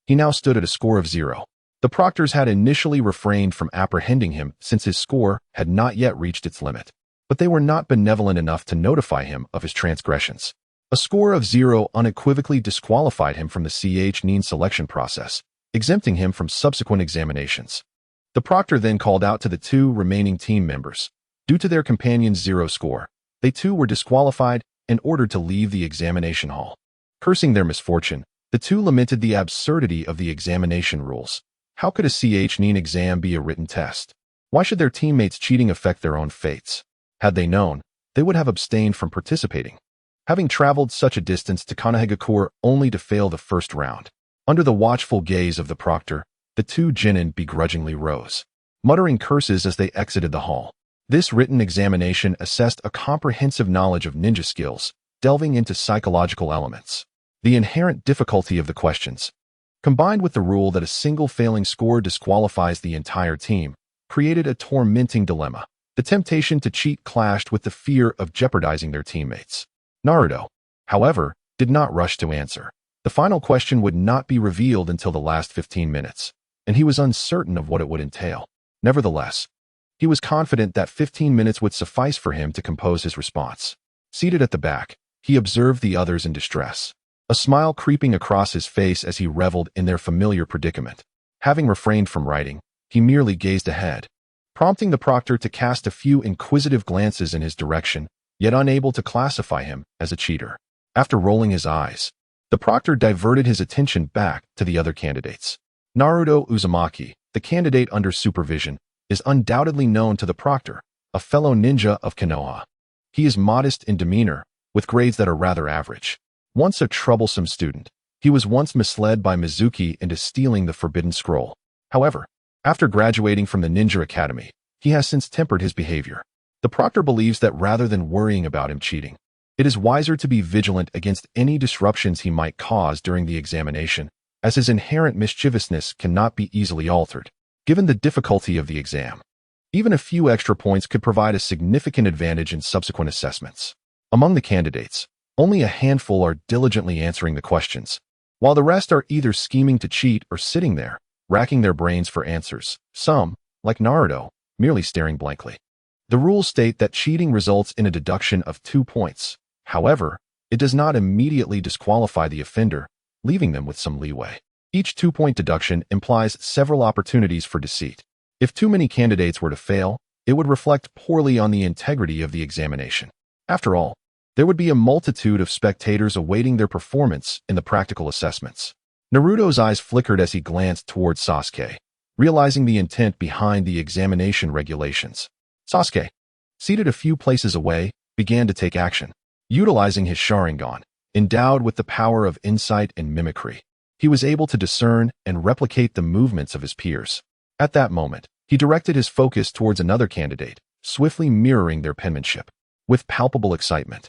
He now stood at a score of 0. The proctors had initially refrained from apprehending him since his score had not yet reached its limit, but they were not benevolent enough to notify him of his transgressions. A score of 0 unequivocally disqualified him from the CH9 selection process, exempting him from subsequent examinations. The proctor then called out to the 2 remaining team members. Due to their companion's 0 score, they too were disqualified and ordered to leave the examination hall. Cursing their misfortune, the 2 lamented the absurdity of the examination rules. How could a CH9 exam be a written test? Why should their teammates' cheating affect their own fates? Had they known, they would have abstained from participating. Having traveled such a distance to Kanehagakure only to fail the first round, under the watchful gaze of the proctor, the 2 genin begrudgingly rose, muttering curses as they exited the hall. This written examination assessed a comprehensive knowledge of ninja skills, delving into psychological elements. The inherent difficulty of the questions, combined with the rule that a single failing score disqualifies the entire team, created a tormenting dilemma. The temptation to cheat clashed with the fear of jeopardizing their teammates. Naruto, however, did not rush to answer. The final question would not be revealed until the last 15 minutes, and he was uncertain of what it would entail. Nevertheless, he was confident that 15 minutes would suffice for him to compose his response. Seated at the back, he observed the others in distress, a smile creeping across his face as he reveled in their familiar predicament. Having refrained from writing, he merely gazed ahead, prompting the proctor to cast a few inquisitive glances in his direction, yet unable to classify him as a cheater. After rolling his eyes, the proctor diverted his attention back to the other candidates. Naruto Uzumaki, the candidate under supervision, is undoubtedly known to the proctor, a fellow ninja of Konoha. He is modest in demeanor, with grades that are rather average. Once a troublesome student, he was once misled by Mizuki into stealing the forbidden scroll. However, after graduating from the Ninja Academy, he has since tempered his behavior. The proctor believes that rather than worrying about him cheating, it is wiser to be vigilant against any disruptions he might cause during the examination, as his inherent mischievousness cannot be easily altered. Given the difficulty of the exam, even a few extra points could provide a significant advantage in subsequent assessments. Among the candidates, only a handful are diligently answering the questions, while the rest are either scheming to cheat or sitting there, racking their brains for answers. Some, like Naruto, merely staring blankly. The rules state that cheating results in a deduction of 2 points. However, it does not immediately disqualify the offender, leaving them with some leeway. Each 2-point deduction implies several opportunities for deceit. If too many candidates were to fail, it would reflect poorly on the integrity of the examination. After all, there would be a multitude of spectators awaiting their performance in the practical assessments. Naruto's eyes flickered as he glanced towards Sasuke, realizing the intent behind the examination regulations. Sasuke, seated a few places away, began to take action. Utilizing his Sharingan, endowed with the power of insight and mimicry, he was able to discern and replicate the movements of his peers. At that moment, he directed his focus towards another candidate, swiftly mirroring their penmanship. With palpable excitement,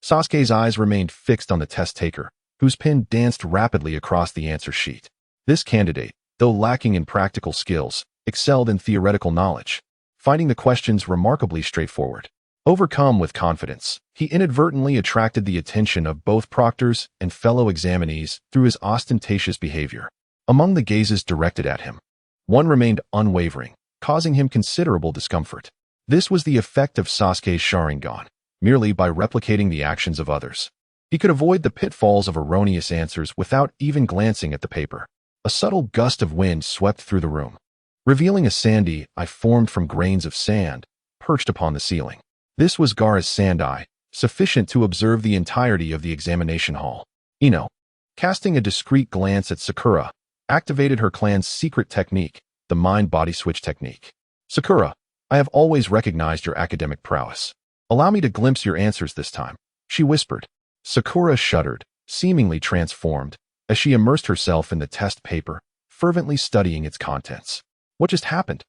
Sasuke's eyes remained fixed on the test taker, whose pen danced rapidly across the answer sheet. This candidate, though lacking in practical skills, excelled in theoretical knowledge, finding the questions remarkably straightforward. Overcome with confidence, he inadvertently attracted the attention of both proctors and fellow examinees through his ostentatious behavior. Among the gazes directed at him, one remained unwavering, causing him considerable discomfort. This was the effect of Sasuke's Sharingan. Merely by replicating the actions of others, he could avoid the pitfalls of erroneous answers without even glancing at the paper. A subtle gust of wind swept through the room, revealing a sandy eye formed from grains of sand perched upon the ceiling. This was Gaara's sand eye, sufficient to observe the entirety of the examination hall. Ino, casting a discreet glance at Sakura, activated her clan's secret technique, the mind-body switch technique. Sakura, I have always recognized your academic prowess. Allow me to glimpse your answers this time, she whispered. Sakura shuddered, seemingly transformed, as she immersed herself in the test paper, fervently studying its contents. What just happened?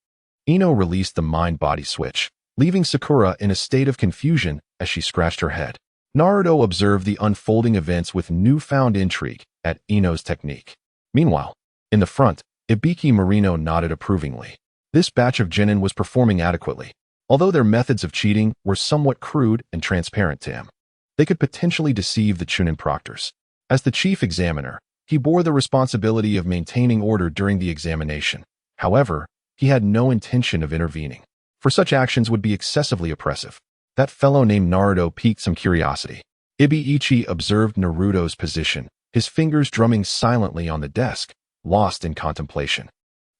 Ino released the mind-body switch, leaving Sakura in a state of confusion as she scratched her head. Naruto observed the unfolding events with newfound intrigue at Ino's technique. Meanwhile, in the front, Ibiki Marino nodded approvingly. This batch of genin was performing adequately, although their methods of cheating were somewhat crude and transparent to him. They could potentially deceive the Chunin proctors. As the chief examiner, He bore the responsibility of maintaining order during the examination. However, he had no intention of intervening, for such actions would be excessively oppressive. That fellow named Naruto piqued some curiosity. Ibiichi observed Naruto's position, his fingers drumming silently on the desk, lost in contemplation.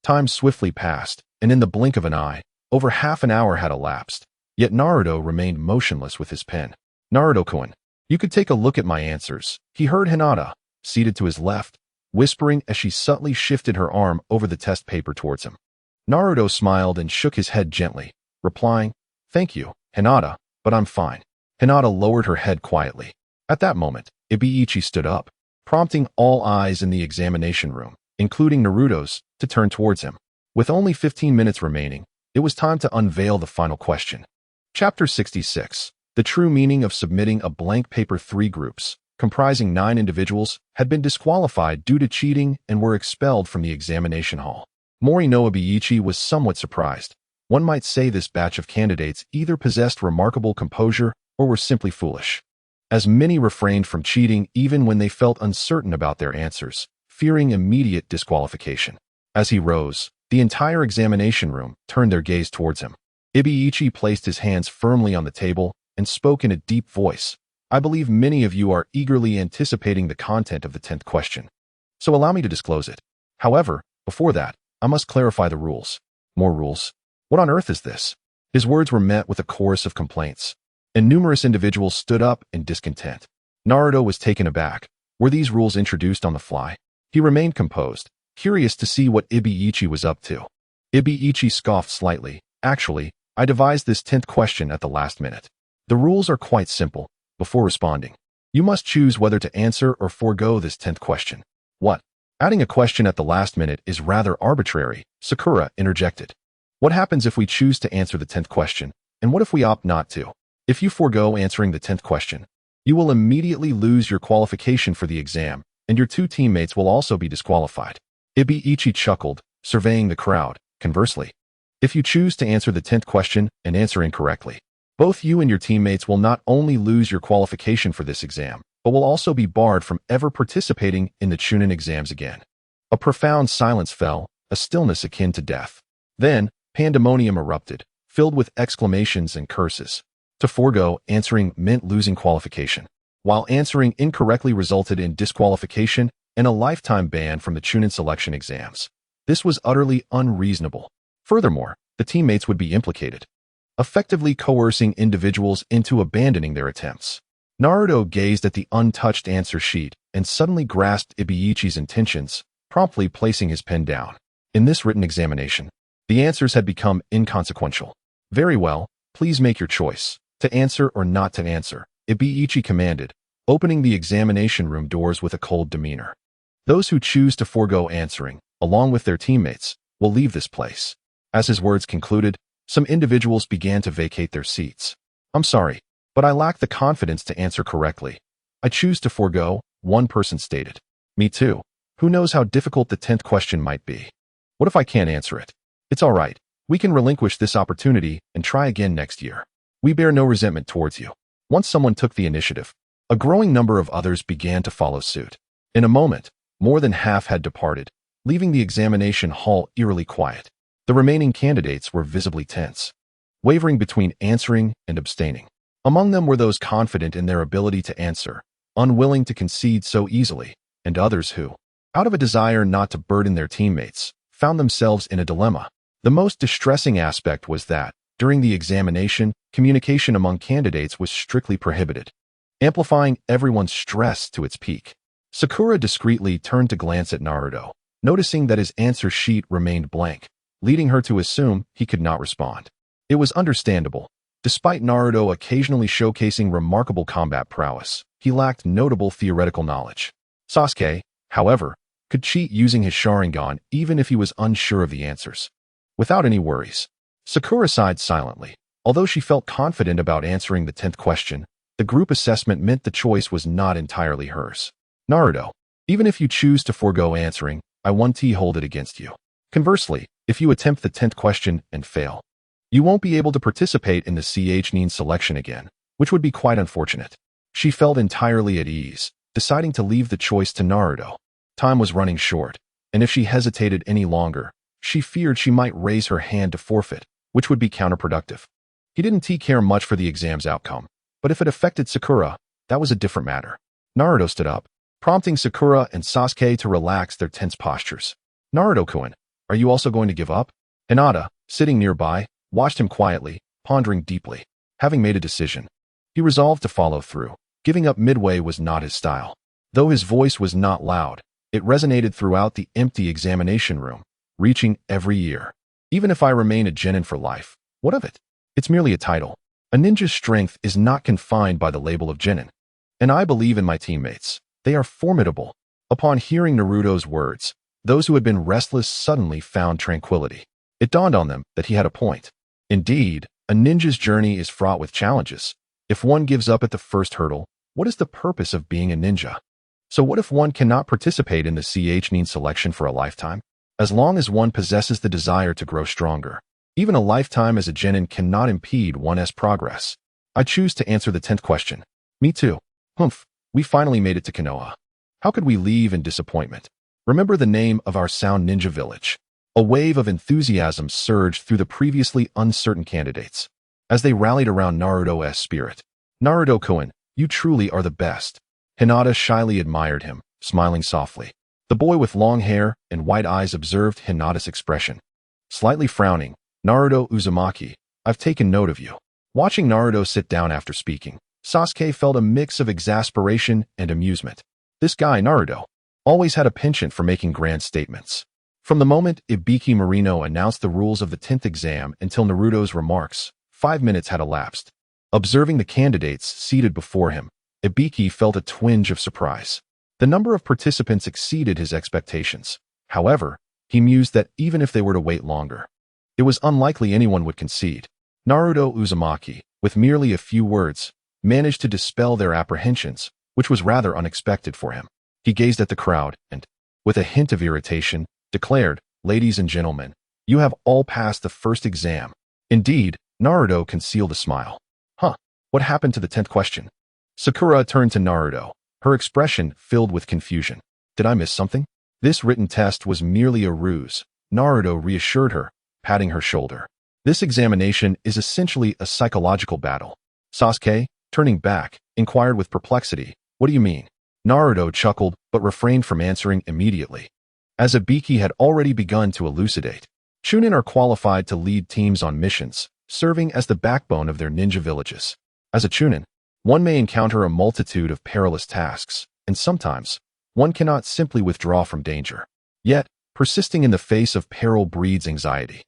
Time swiftly passed, and in the blink of an eye, over half an hour had elapsed, yet Naruto remained motionless with his pen. Naruto-kun, you could take a look at my answers, he heard Hinata, seated to his left, whispering as she subtly shifted her arm over the test paper towards him. Naruto smiled and shook his head gently, replying, "Thank you, Hinata, but I'm fine." Hinata lowered her head quietly. At that moment, Ibiichi stood up, prompting all eyes in the examination room, including Naruto's, to turn towards him. With only 15 minutes remaining, it was time to unveil the final question. Chapter 66. The true meaning of submitting a blank paper. 3 groups, comprising 9 individuals, had been disqualified due to cheating and were expelled from the examination hall. Mori no Ibiichi was somewhat surprised. One might say this batch of candidates either possessed remarkable composure or were simply foolish, as many refrained from cheating even when they felt uncertain about their answers, fearing immediate disqualification. As he rose, the entire examination room turned their gaze towards him. Ibiichi placed his hands firmly on the table and spoke in a deep voice. "I believe many of you are eagerly anticipating the content of the 10th question, so allow me to disclose it. However, before that, I must clarify the rules." "More rules? What on earth is this?" His words were met with a chorus of complaints, and numerous individuals stood up in discontent. Naruto was taken aback. Were these rules introduced on the fly? He remained composed, curious to see what Ibiichi was up to. Ibiichi scoffed slightly. "Actually, I devised this 10th question at the last minute. The rules are quite simple. Before responding, you must choose whether to answer or forego this 10th question." "What? Adding a question at the last minute is rather arbitrary," Sakura interjected. "What happens if we choose to answer the 10th question, and what if we opt not to? If you forego answering the 10th question, you will immediately lose your qualification for the exam, and your 2 teammates will also be disqualified." Ibiichi chuckled, surveying the crowd. "Conversely, if you choose to answer the 10th question and answer incorrectly, both you and your teammates will not only lose your qualification for this exam, but will also be barred from ever participating in the Chunin exams again." A profound silence fell, a stillness akin to death. Then, pandemonium erupted, filled with exclamations and curses. To forego answering meant losing qualification, while answering incorrectly resulted in disqualification and a lifetime ban from the Chunin selection exams. This was utterly unreasonable. Furthermore, the teammates would be implicated, effectively coercing individuals into abandoning their attempts. Naruto gazed at the untouched answer sheet and suddenly grasped Ibiichi's intentions, promptly placing his pen down. In this written examination, the answers had become inconsequential. "Very well, please make your choice, to answer or not to answer," Ibiichi commanded, opening the examination room doors with a cold demeanor. "Those who choose to forego answering, along with their teammates, will leave this place." As his words concluded, some individuals began to vacate their seats. "I'm sorry, but I lack the confidence to answer correctly. I choose to forego," one person stated. "Me too. Who knows how difficult the 10th question might be? What if I can't answer it? It's all right. We can relinquish this opportunity and try again next year. We bear no resentment towards you." Once someone took the initiative, a growing number of others began to follow suit. In a moment, more than half had departed, leaving the examination hall eerily quiet. The remaining candidates were visibly tense, wavering between answering and abstaining. Among them were those confident in their ability to answer, unwilling to concede so easily, and others who, out of a desire not to burden their teammates, found themselves in a dilemma. The most distressing aspect was that, during the examination, communication among candidates was strictly prohibited, amplifying everyone's stress to its peak. Sakura discreetly turned to glance at Naruto, noticing that his answer sheet remained blank, leading her to assume he could not respond. It was understandable. Despite Naruto occasionally showcasing remarkable combat prowess, he lacked notable theoretical knowledge. Sasuke, however, could cheat using his Sharingan even if he was unsure of the answers. Without any worries, Sakura sighed silently. Although she felt confident about answering the 10th question, the group assessment meant the choice was not entirely hers. Naruto, even if you choose to forego answering, I won't hold it against you. Conversely, if you attempt the 10th question and fail, you won't be able to participate in the Chunin selection again, which would be quite unfortunate. She felt entirely at ease, deciding to leave the choice to Naruto. Time was running short, and if she hesitated any longer, she feared she might raise her hand to forfeit, which would be counterproductive. He didn't care much for the exam's outcome, but if it affected Sakura, that was a different matter. Naruto stood up, prompting Sakura and Sasuke to relax their tense postures. Naruto-kun, are you also going to give up? Hinata, sitting nearby, watched him quietly, pondering deeply. Having made a decision, he resolved to follow through. Giving up midway was not his style. Though his voice was not loud, it resonated throughout the empty examination room, reaching every ear. Even if I remain a genin for life, what of it? It's merely a title. A ninja's strength is not confined by the label of genin. And I believe in my teammates. They are formidable. Upon hearing Naruto's words, those who had been restless suddenly found tranquility. It dawned on them that he had a point. Indeed, a ninja's journey is fraught with challenges. If one gives up at the first hurdle, what is the purpose of being a ninja? So what if one cannot participate in the Nin selection for a lifetime? As long as one possesses the desire to grow stronger, even a lifetime as a genin cannot impede one's progress. I choose to answer the 10th question. Me too. Humph, we finally made it to Konoha. How could we leave in disappointment? Remember the name of our sound ninja village. A wave of enthusiasm surged through the previously uncertain candidates as they rallied around Naruto's spirit. Naruto-kun, you truly are the best. Hinata shyly admired him, smiling softly. The boy with long hair and white eyes observed Hinata's expression. Slightly frowning, Naruto Uzumaki, I've taken note of you. Watching Naruto sit down after speaking, Sasuke felt a mix of exasperation and amusement. This guy, Naruto, always had a penchant for making grand statements. From the moment Ibiki Marino announced the rules of the 10th exam until Naruto's remarks, 5 minutes had elapsed. Observing the candidates seated before him, Ibiki felt a twinge of surprise. The number of participants exceeded his expectations. However, he mused that even if they were to wait longer, it was unlikely anyone would concede. Naruto Uzumaki, with merely a few words, managed to dispel their apprehensions, which was rather unexpected for him. He gazed at the crowd and, with a hint of irritation, declared, "Ladies and gentlemen, you have all passed the first exam." Indeed, Naruto concealed a smile. Huh, what happened to the 10th question? Sakura turned to Naruto, her expression filled with confusion. Did I miss something? This written test was merely a ruse, Naruto reassured her, patting her shoulder. This examination is essentially a psychological battle. Sasuke, turning back, inquired with perplexity, what do you mean? Naruto chuckled but refrained from answering immediately. As Ibiki had already begun to elucidate, Chunin are qualified to lead teams on missions, serving as the backbone of their ninja villages. As a Chunin, one may encounter a multitude of perilous tasks, and sometimes, one cannot simply withdraw from danger. Yet, persisting in the face of peril breeds anxiety.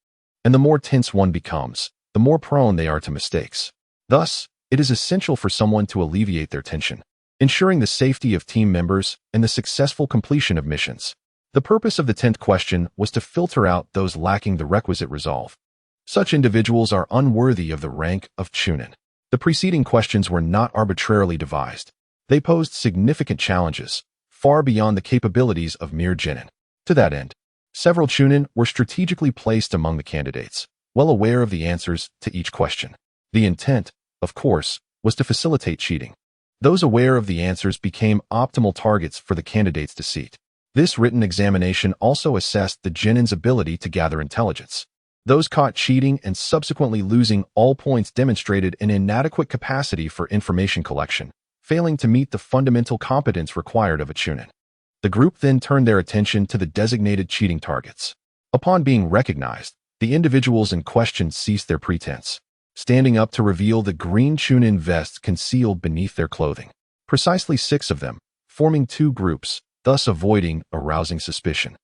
And the more tense one becomes, the more prone they are to mistakes. Thus, it is essential for someone to alleviate their tension, ensuring the safety of team members and the successful completion of missions. The purpose of the 10th question was to filter out those lacking the requisite resolve. Such individuals are unworthy of the rank of Chunin. The preceding questions were not arbitrarily devised. They posed significant challenges, far beyond the capabilities of mere genin. To that end, several Chunin were strategically placed among the candidates, well aware of the answers to each question. The intent, of course, was to facilitate cheating. Those aware of the answers became optimal targets for the candidates to seat. This written examination also assessed the genin's ability to gather intelligence. Those caught cheating and subsequently losing all points demonstrated an inadequate capacity for information collection, failing to meet the fundamental competence required of a Chunin. The group then turned their attention to the designated cheating targets. Upon being recognized, the individuals in question ceased their pretense, standing up to reveal the green Chunin vests concealed beneath their clothing. Precisely 6 of them, forming 2 groups, thus avoiding arousing suspicion.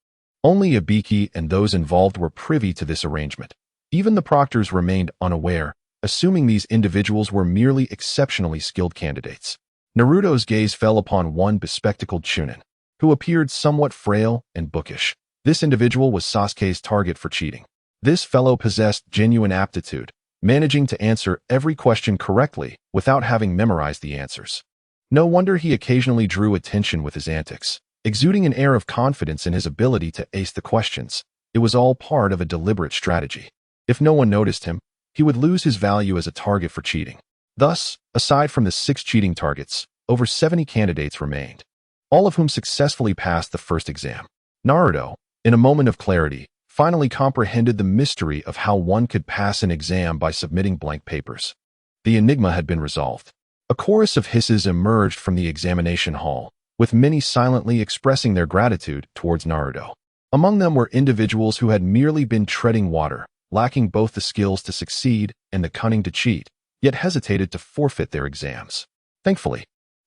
Only Ibiki and those involved were privy to this arrangement. Even the proctors remained unaware, assuming these individuals were merely exceptionally skilled candidates. Naruto's gaze fell upon one bespectacled Chunin, who appeared somewhat frail and bookish. This individual was Sasuke's target for cheating. This fellow possessed genuine aptitude, managing to answer every question correctly without having memorized the answers. No wonder he occasionally drew attention with his antics, exuding an air of confidence in his ability to ace the questions. It was all part of a deliberate strategy. If no one noticed him, he would lose his value as a target for cheating. Thus, aside from the 6 cheating targets, over 70 candidates remained. all of whom successfully passed the first exam. Naruto, in a moment of clarity, finally comprehended the mystery of how one could pass an exam by submitting blank papers. The enigma had been resolved. A chorus of hisses emerged from the examination hall, with many silently expressing their gratitude towards Naruto. Among them were individuals who had merely been treading water, lacking both the skills to succeed and the cunning to cheat, yet hesitated to forfeit their exams. Thankfully,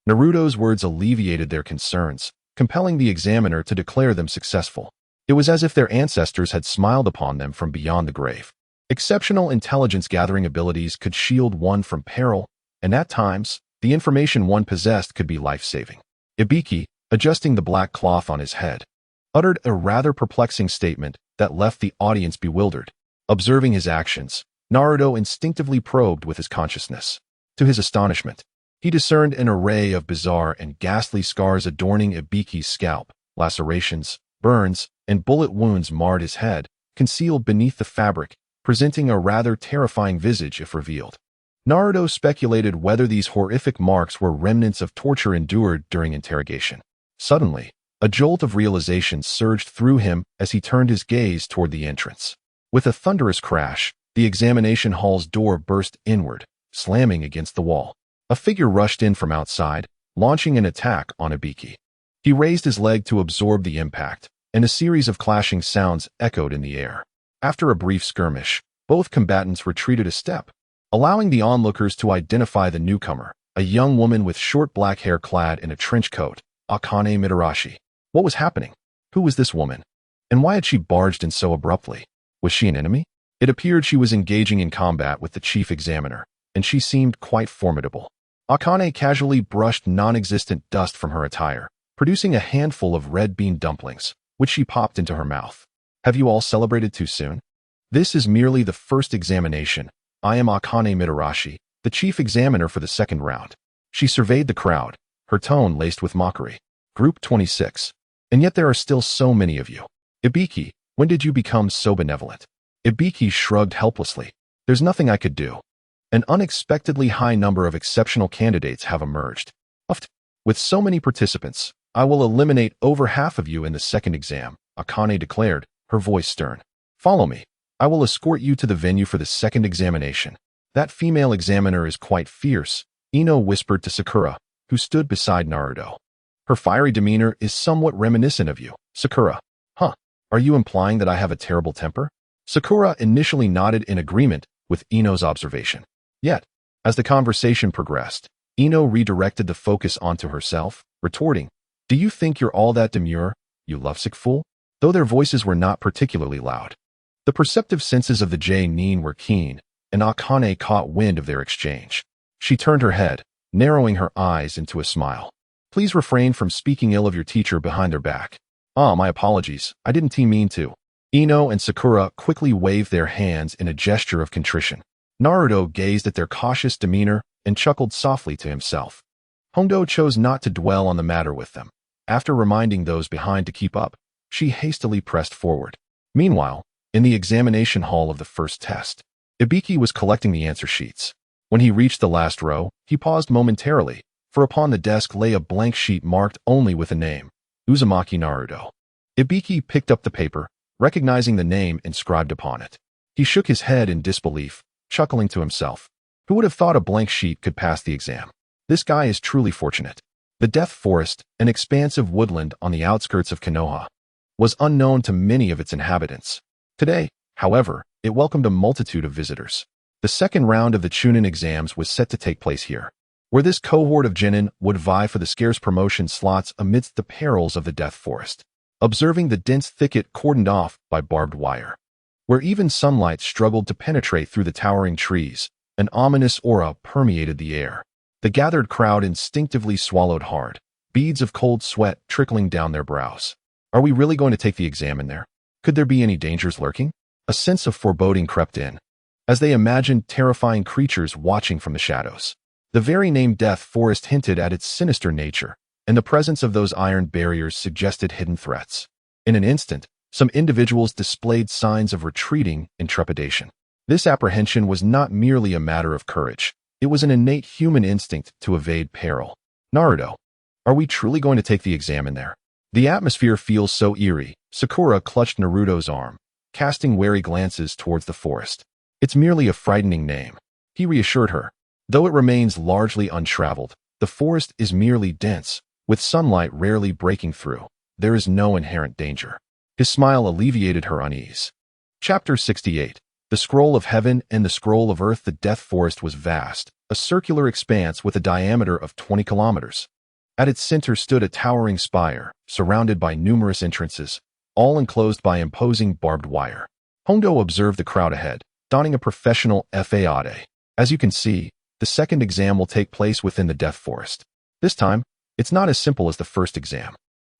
Naruto's words alleviated their concerns, compelling the examiner to declare them successful. It was as if their ancestors had smiled upon them from beyond the grave. Exceptional intelligence-gathering abilities could shield one from peril, and at times, the information one possessed could be life-saving. Ibiki, adjusting the black cloth on his head, uttered a rather perplexing statement that left the audience bewildered. Observing his actions, Naruto instinctively probed with his consciousness. To his astonishment, he discerned an array of bizarre and ghastly scars adorning Ibiki's scalp. Lacerations, burns, and bullet wounds marred his head, concealed beneath the fabric, presenting a rather terrifying visage if revealed. Naruto speculated whether these horrific marks were remnants of torture endured during interrogation. Suddenly, a jolt of realization surged through him as he turned his gaze toward the entrance. With a thunderous crash, the examination hall's door burst inward, slamming against the wall. A figure rushed in from outside, launching an attack on Ibiki. He raised his leg to absorb the impact, and a series of clashing sounds echoed in the air. After a brief skirmish, both combatants retreated a step, allowing the onlookers to identify the newcomer, a young woman with short black hair clad in a trench coat, Akane Mitarashi. What was happening? Who was this woman? And why had she barged in so abruptly? Was she an enemy? It appeared she was engaging in combat with the chief examiner, and she seemed quite formidable. Akane casually brushed non-existent dust from her attire, producing a handful of red bean dumplings, which she popped into her mouth. Have you all celebrated too soon? This is merely the first examination. I am Akane Mitarashi, the chief examiner for the second round. She surveyed the crowd, her tone laced with mockery. Group 26. And yet there are still so many of you. Ibiki, when did you become so benevolent? Ibiki shrugged helplessly. There's nothing I could do. An unexpectedly high number of exceptional candidates have emerged. With so many participants, I will eliminate over half of you in the second exam, Akane declared, her voice stern. Follow me. I will escort you to the venue for the second examination. That female examiner is quite fierce, Ino whispered to Sakura, who stood beside Naruto. Her fiery demeanor is somewhat reminiscent of you, Sakura. Huh, are you implying that I have a terrible temper? Sakura initially nodded in agreement with Ino's observation. Yet, as the conversation progressed, Ino redirected the focus onto herself, retorting, Do you think you're all that demure, you lovesick fool? Though their voices were not particularly loud. The perceptive senses of the J-nin were keen, and Akane caught wind of their exchange. She turned her head, narrowing her eyes into a smile. Please refrain from speaking ill of your teacher behind their back. My apologies, I didn't mean to. Ino and Sakura quickly waved their hands in a gesture of contrition. Naruto gazed at their cautious demeanor and chuckled softly to himself. Hondo chose not to dwell on the matter with them. After reminding those behind to keep up, she hastily pressed forward. Meanwhile, in the examination hall of the first test, Ibiki was collecting the answer sheets. When he reached the last row, he paused momentarily, for upon the desk lay a blank sheet marked only with a name, Uzumaki Naruto. Ibiki picked up the paper, recognizing the name inscribed upon it. He shook his head in disbelief, chuckling to himself. Who would have thought a blank sheet could pass the exam? This guy is truly fortunate. The Death Forest, an expansive woodland on the outskirts of Konoha, was unknown to many of its inhabitants. Today, however, it welcomed a multitude of visitors. The second round of the Chunin exams was set to take place here, where this cohort of genin would vie for the scarce promotion slots amidst the perils of the Death Forest. Observing the dense thicket cordoned off by barbed wire, where even sunlight struggled to penetrate through the towering trees, an ominous aura permeated the air. The gathered crowd instinctively swallowed hard, beads of cold sweat trickling down their brows. Are we really going to take the exam in there? Could there be any dangers lurking? A sense of foreboding crept in, as they imagined terrifying creatures watching from the shadows. The very name Death Forest hinted at its sinister nature, and the presence of those iron barriers suggested hidden threats. In an instant, some individuals displayed signs of retreating in trepidation. This apprehension was not merely a matter of courage. It was an innate human instinct to evade peril. Naruto, Are we truly going to take the exam in there? The atmosphere feels so eerie. Sakura clutched Naruto's arm, casting wary glances towards the forest. It's merely a frightening name, he reassured her. Though it remains largely untraveled, the forest is merely dense, with sunlight rarely breaking through. There is no inherent danger. His smile alleviated her unease. Chapter 68. The Scroll of Heaven and the Scroll of Earth. The Death Forest was vast, a circular expanse with a diameter of 20 kilometers. At its center stood a towering spire, surrounded by numerous entrances, all enclosed by imposing barbed wire. Hondo observed the crowd ahead, donning a professional fade. As you can see, the second exam will take place within the Death Forest. This time, it's not as simple as the first exam.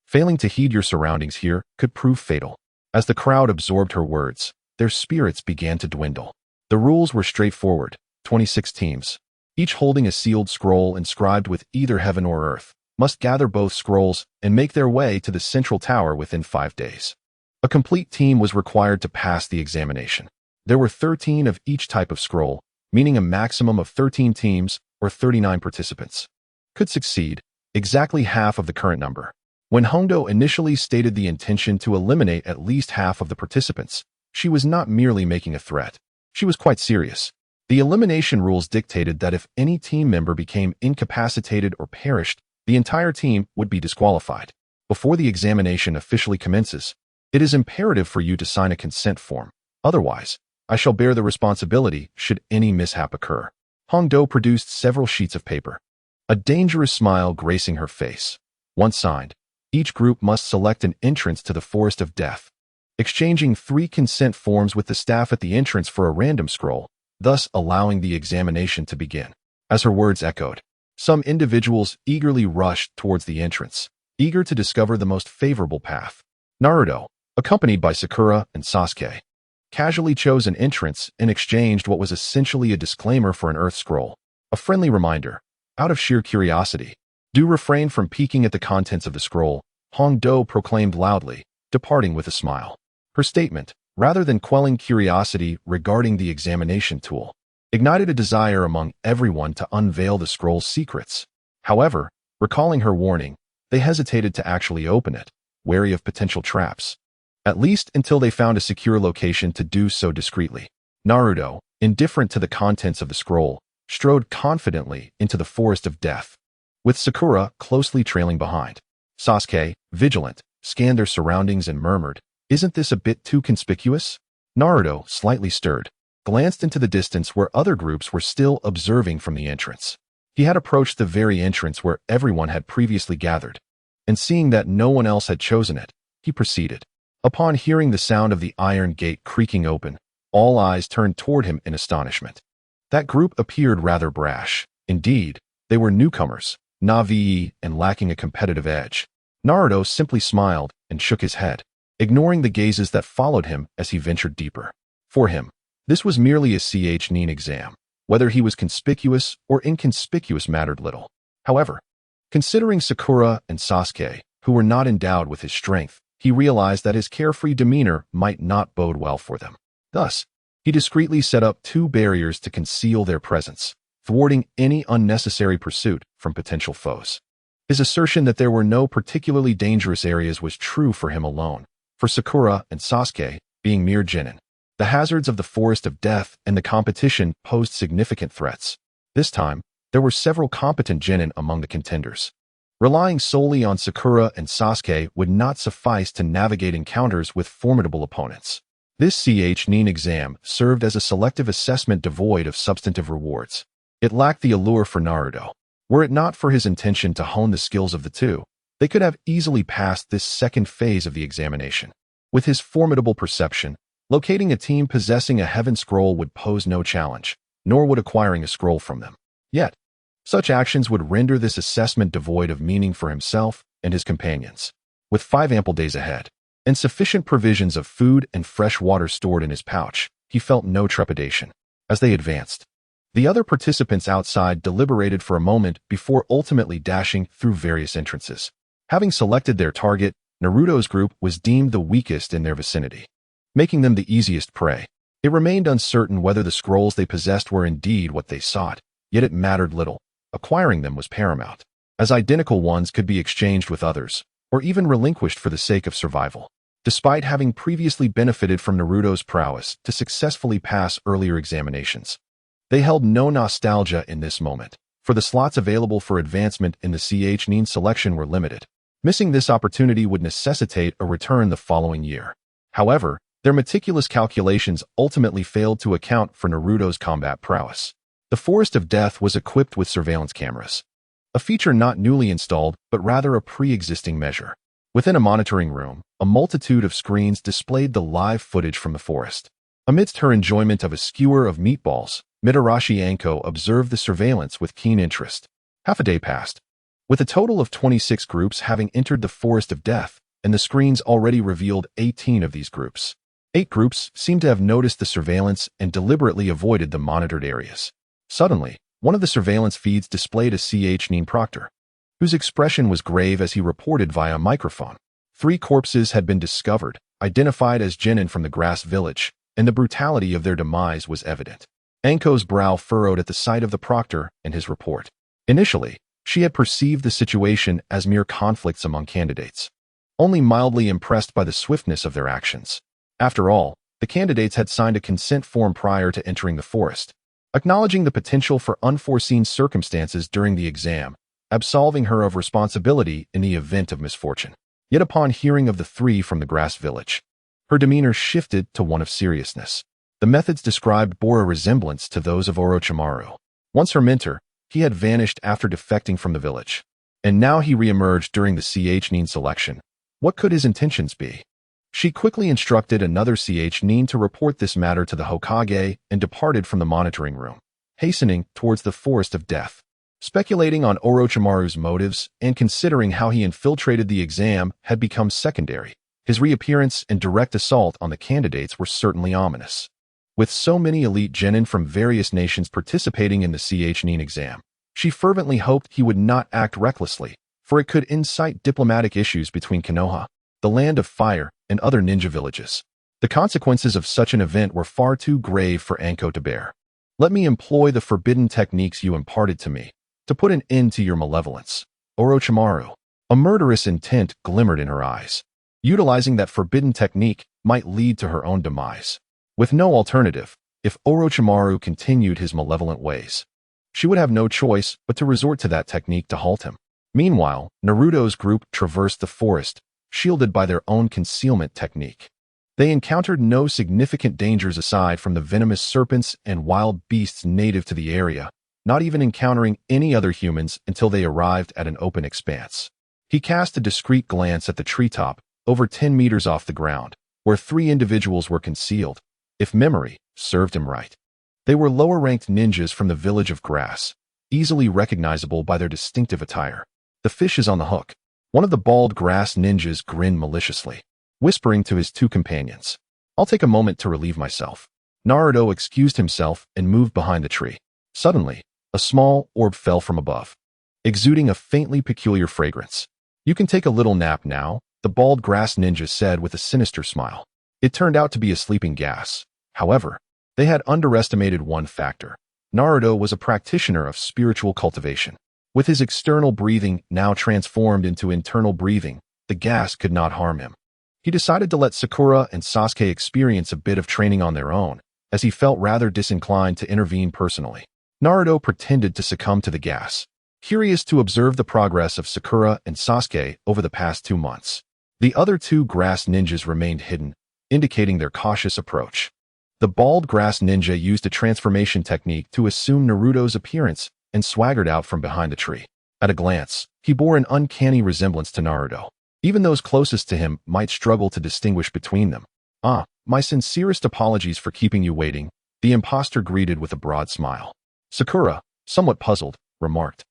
Failing to heed your surroundings here could prove fatal. As the crowd absorbed her words, their spirits began to dwindle. The rules were straightforward: 26 teams, each holding a sealed scroll inscribed with either heaven or earth, must gather both scrolls and make their way to the central tower within 5 days. A complete team was required to pass the examination. There were 13 of each type of scroll, meaning a maximum of 13 teams, or 39 participants, could succeed, exactly half of the current number. When Hondo initially stated the intention to eliminate at least half of the participants, she was not merely making a threat. She was quite serious. The elimination rules dictated that if any team member became incapacitated or perished, the entire team would be disqualified. Before the examination officially commences, it is imperative for you to sign a consent form. Otherwise, I shall bear the responsibility should any mishap occur. Hondo produced several sheets of paper, a dangerous smile gracing her face. Once signed, each group must select an entrance to the Forest of Death, exchanging 3 consent forms with the staff at the entrance for a random scroll, thus allowing the examination to begin. As her words echoed, some individuals eagerly rushed towards the entrance, eager to discover the most favorable path. Naruto, accompanied by Sakura and Sasuke, casually chose an entrance and exchanged what was essentially a disclaimer for an earth scroll, a friendly reminder, out of sheer curiosity. Do refrain from peeking at the contents of the scroll, Hondo proclaimed loudly, departing with a smile. Her statement, rather than quelling curiosity regarding the examination tool, ignited a desire among everyone to unveil the scroll's secrets. However, recalling her warning, they hesitated to actually open it, wary of potential traps. At least until they found a secure location to do so discreetly. Naruto, indifferent to the contents of the scroll, strode confidently into the Forest of Death, with Sakura closely trailing behind. Sasuke, vigilant, scanned their surroundings and murmured, "Isn't this a bit too conspicuous?" Naruto, slightly stirred, glanced into the distance where other groups were still observing from the entrance. He had approached the very entrance where everyone had previously gathered, and seeing that no one else had chosen it, he proceeded. Upon hearing the sound of the iron gate creaking open, all eyes turned toward him in astonishment. That group appeared rather brash. Indeed, they were newcomers, Na'vi, and lacking a competitive edge. Naruto simply smiled and shook his head, ignoring the gazes that followed him as he ventured deeper. For him, this was merely a Nin exam. Whether he was conspicuous or inconspicuous mattered little. However, considering Sakura and Sasuke, who were not endowed with his strength, he realized that his carefree demeanor might not bode well for them. Thus, he discreetly set up 2 barriers to conceal their presence, thwarting any unnecessary pursuit from potential foes. His assertion that there were no particularly dangerous areas was true for him alone, for Sakura and Sasuke being mere genin. The hazards of the Forest of Death and the competition posed significant threats. This time, there were several competent genin among the contenders. Relying solely on Sakura and Sasuke would not suffice to navigate encounters with formidable opponents. This Nin exam served as a selective assessment devoid of substantive rewards. It lacked the allure for Naruto. Were it not for his intention to hone the skills of the two, they could have easily passed this second phase of the examination. With his formidable perception, locating a team possessing a heaven scroll would pose no challenge, nor would acquiring a scroll from them. Yet, such actions would render this assessment devoid of meaning for himself and his companions. With 5 ample days ahead, and sufficient provisions of food and fresh water stored in his pouch, he felt no trepidation. As they advanced, the other participants outside deliberated for a moment before ultimately dashing through various entrances. Having selected their target, Naruto's group was deemed the weakest in their vicinity, making them the easiest prey. It remained uncertain whether the scrolls they possessed were indeed what they sought, yet it mattered little. Acquiring them was paramount. as identical ones could be exchanged with others, or even relinquished for the sake of survival. Despite having previously benefited from Naruto's prowess to successfully pass earlier examinations, they held no nostalgia in this moment, for the slots available for advancement in the Nin selection were limited. Missing this opportunity would necessitate a return the following year. However, their meticulous calculations ultimately failed to account for Naruto's combat prowess. The Forest of Death was equipped with surveillance cameras, a feature not newly installed but rather a pre-existing measure. Within a monitoring room, a multitude of screens displayed the live footage from the forest. Amidst her enjoyment of a skewer of meatballs, Mitarashi Anko observed the surveillance with keen interest. Half a day passed, with a total of 26 groups having entered the Forest of Death, and the screens already revealed 18 of these groups. 8 groups seemed to have noticed the surveillance and deliberately avoided the monitored areas. Suddenly, one of the surveillance feeds displayed a Nin proctor, whose expression was grave as he reported via a microphone. 3 corpses had been discovered, identified as genin from the grass village, and the brutality of their demise was evident. Anko's brow furrowed at the sight of the proctor and his report. Initially, she had perceived the situation as mere conflicts among candidates, only mildly impressed by the swiftness of their actions. After all, the candidates had signed a consent form prior to entering the forest, acknowledging the potential for unforeseen circumstances during the exam, absolving her of responsibility in the event of misfortune. Yet upon hearing of the 3 from the grass village, her demeanor shifted to one of seriousness. The methods described bore a resemblance to those of Orochimaru. Once her mentor, he had vanished after defecting from the village, and now he re-emerged during the Nin selection. What could his intentions be? She quickly instructed another Nin to report this matter to the Hokage and departed from the monitoring room, hastening towards the Forest of Death. Speculating on Orochimaru's motives and considering how he infiltrated the exam had become secondary. His reappearance and direct assault on the candidates were certainly ominous. With so many elite genin from various nations participating in the Nin exam, she fervently hoped he would not act recklessly, for it could incite diplomatic issues between Konoha, the Land of Fire, and other ninja villages. The consequences of such an event were far too grave for Anko to bear. Let me employ the forbidden techniques you imparted to me, to put an end to your malevolence, Orochimaru. A murderous intent glimmered in her eyes. Utilizing that forbidden technique might lead to her own demise. With no alternative, if Orochimaru continued his malevolent ways, she would have no choice but to resort to that technique to halt him. Meanwhile, Naruto's group traversed the forest, shielded by their own concealment technique. They encountered no significant dangers aside from the venomous serpents and wild beasts native to the area, not even encountering any other humans until they arrived at an open expanse. He cast a discreet glance at the treetop, over 10 meters off the ground, where 3 individuals were concealed, if memory served him right. They were lower-ranked ninjas from the village of Grass, easily recognizable by their distinctive attire. The fish is on the hook. One of the bald grass ninjas grinned maliciously, whispering to his 2 companions, "I'll take a moment to relieve myself." Naruto excused himself and moved behind the tree. Suddenly, a small orb fell from above, exuding a faintly peculiar fragrance. "You can take a little nap now," the bald grass ninja said with a sinister smile. It turned out to be a sleeping gas. However, they had underestimated one factor. Naruto was a practitioner of spiritual cultivation. With his external breathing now transformed into internal breathing, the gas could not harm him. He decided to let Sakura and Sasuke experience a bit of training on their own, as he felt rather disinclined to intervene personally. Naruto pretended to succumb to the gas, curious to observe the progress of Sakura and Sasuke over the past 2 months. The other 2 grass ninjas remained hidden, indicating their cautious approach. The bald grass ninja used a transformation technique to assume Naruto's appearance and swaggered out from behind the tree. At a glance, he bore an uncanny resemblance to Naruto. Even those closest to him might struggle to distinguish between them. "Ah, my sincerest apologies for keeping you waiting," the imposter greeted with a broad smile. Sakura, somewhat puzzled, remarked,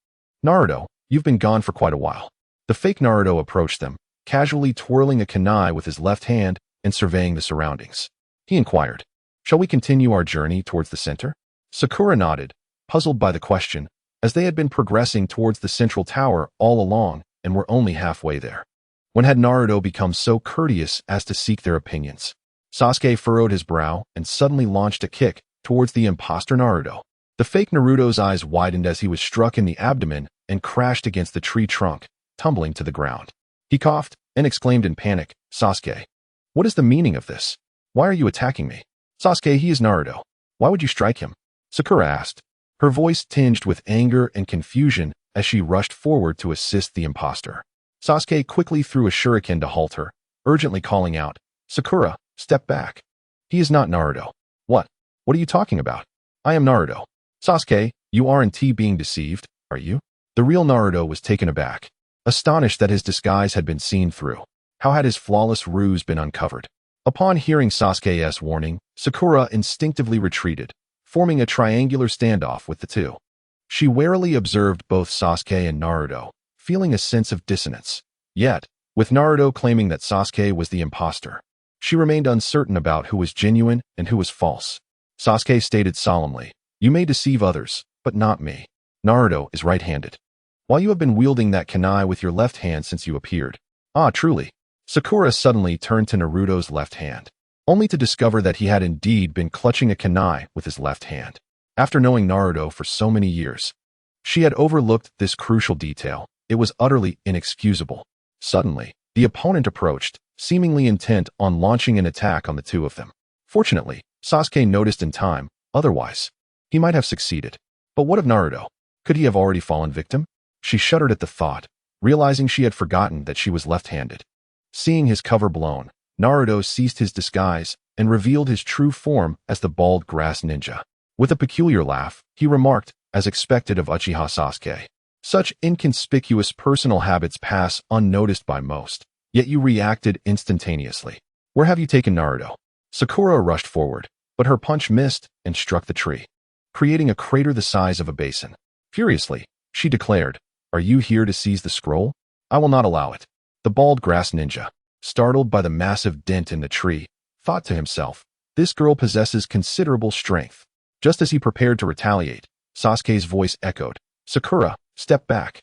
"Naruto, you've been gone for quite a while." The fake Naruto approached them, casually twirling a kunai with his left hand and surveying the surroundings. He inquired, "Shall we continue our journey towards the center?" Sakura nodded, puzzled by the question, as they had been progressing towards the central tower all along and were only halfway there. When had Naruto become so courteous as to seek their opinions? Sasuke furrowed his brow and suddenly launched a kick towards the imposter Naruto. The fake Naruto's eyes widened as he was struck in the abdomen and crashed against the tree trunk, tumbling to the ground. He coughed and exclaimed in panic, "Sasuke, what is the meaning of this? Why are you attacking me?" "Sasuke, he is Naruto. Why would you strike him?" Sakura asked, her voice tinged with anger and confusion as she rushed forward to assist the imposter. Sasuke quickly threw a shuriken to halt her, urgently calling out, "Sakura, step back. He is not Naruto." What are you talking about? I am Naruto." "Sasuke, you aren't being deceived, are you?" The real Naruto was taken aback, astonished that his disguise had been seen through. How had his flawless ruse been uncovered? Upon hearing Sasuke's warning, Sakura instinctively retreated, forming a triangular standoff with the two. She warily observed both Sasuke and Naruto, feeling a sense of dissonance. Yet, with Naruto claiming that Sasuke was the imposter, she remained uncertain about who was genuine and who was false. Sasuke stated solemnly, "You may deceive others, but not me. Naruto is right-handed. While you have been wielding that kunai with your left hand since you appeared." "Ah, truly." Sakura suddenly turned to Naruto's left hand, only to discover that he had indeed been clutching a kunai with his left hand. After knowing Naruto for so many years, she had overlooked this crucial detail. It was utterly inexcusable. Suddenly, the opponent approached, seemingly intent on launching an attack on the two of them. Fortunately, Sasuke noticed in time, otherwise, he might have succeeded. But what of Naruto? Could he have already fallen victim? She shuddered at the thought, realizing she had forgotten that she was left-handed. Seeing his cover blown, Naruto ceased his disguise and revealed his true form as the bald grass ninja. With a peculiar laugh, he remarked, as expected of Uchiha Sasuke, "Such inconspicuous personal habits pass unnoticed by most, yet you reacted instantaneously. Where have you taken Naruto?" Sakura rushed forward, but her punch missed and struck the tree, creating a crater the size of a basin. Furiously, she declared, "Are you here to seize the scroll? I will not allow it." The bald grass ninja, startled by the massive dent in the tree, thought to himself, "This girl possesses considerable strength." Just as he prepared to retaliate, Sasuke's voice echoed, "Sakura, step back."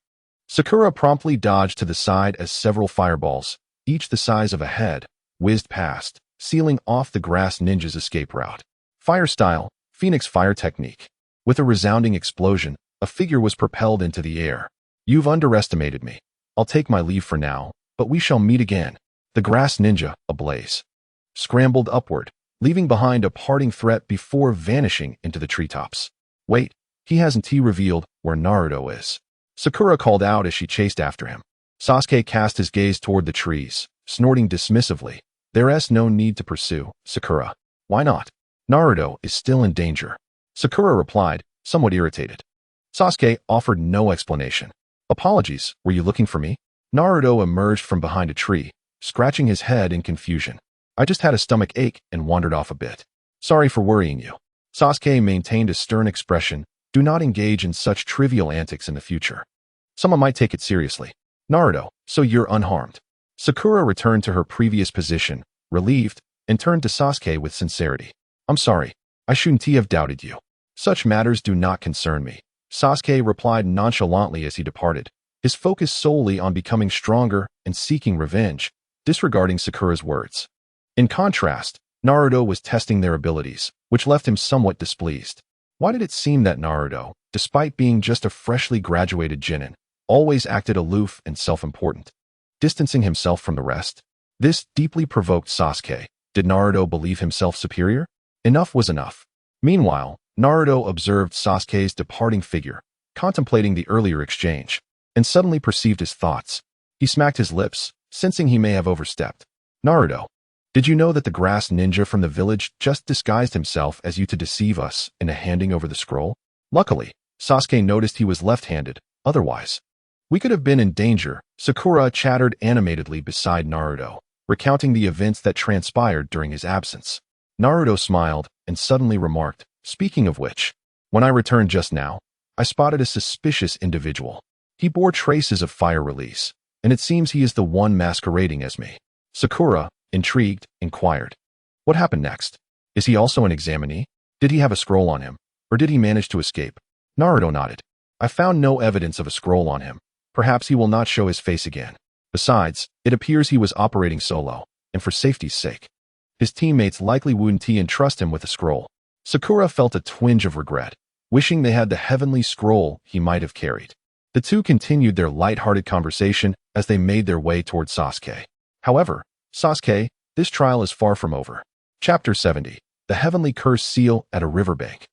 Sakura promptly dodged to the side as several fireballs, each the size of a head, whizzed past, sealing off the grass ninja's escape route. Fire style, Phoenix fire technique. With a resounding explosion, a figure was propelled into the air. "You've underestimated me. I'll take my leave for now, but we shall meet again." The grass ninja, ablaze, scrambled upward, leaving behind a parting threat before vanishing into the treetops. "Wait, he hasn't revealed where Naruto is," Sakura called out as she chased after him. Sasuke cast his gaze toward the trees, snorting dismissively, "There's no need to pursue, Sakura. Why not? Naruto is still in danger." Sakura replied, somewhat irritated. Sasuke offered no explanation. "Apologies, were you looking for me?" Naruto emerged from behind a tree, scratching his head in confusion. "I just had a stomach ache and wandered off a bit. Sorry for worrying you." Sasuke maintained a stern expression. "Do not engage in such trivial antics in the future. Someone might take it seriously." "Naruto, so you're unharmed." Sakura returned to her previous position, relieved, and turned to Sasuke with sincerity. "I'm sorry. I shouldn't have doubted you. Such matters do not concern me." Sasuke replied nonchalantly as he departed, his focus solely on becoming stronger and seeking revenge, disregarding Sakura's words. In contrast, Naruto was testing their abilities, which left him somewhat displeased. Why did it seem that Naruto, despite being just a freshly graduated genin, always acted aloof and self-important, distancing himself from the rest? This deeply provoked Sasuke. Did Naruto believe himself superior? Enough was enough. Meanwhile, Naruto observed Sasuke's departing figure, contemplating the earlier exchange, and suddenly perceived his thoughts. He smacked his lips, sensing he may have overstepped. "Naruto, did you know that the grass ninja from the village just disguised himself as you to deceive us into handing over the scroll?" Luckily, Sasuke noticed he was left-handed, otherwise, we could have been in danger. Sakura chattered animatedly beside Naruto, recounting the events that transpired during his absence. Naruto smiled and suddenly remarked, "Speaking of which, when I returned just now, I spotted a suspicious individual. He bore traces of fire release, and it seems he is the one masquerading as me." Sakura, intrigued, inquired, "What happened next? Is he also an examinee? Did he have a scroll on him, or did he manage to escape?" Naruto nodded. "I found no evidence of a scroll on him. Perhaps he will not show his face again. Besides, it appears he was operating solo, and for safety's sake. His teammates likely wouldn't entrust him with a scroll." Sakura felt a twinge of regret, wishing they had the heavenly scroll he might have carried. The two continued their light-hearted conversation as they made their way toward Sasuke. However, Sasuke, this trial is far from over. Chapter 70. The Heavenly Curse Seal at a Riverbank.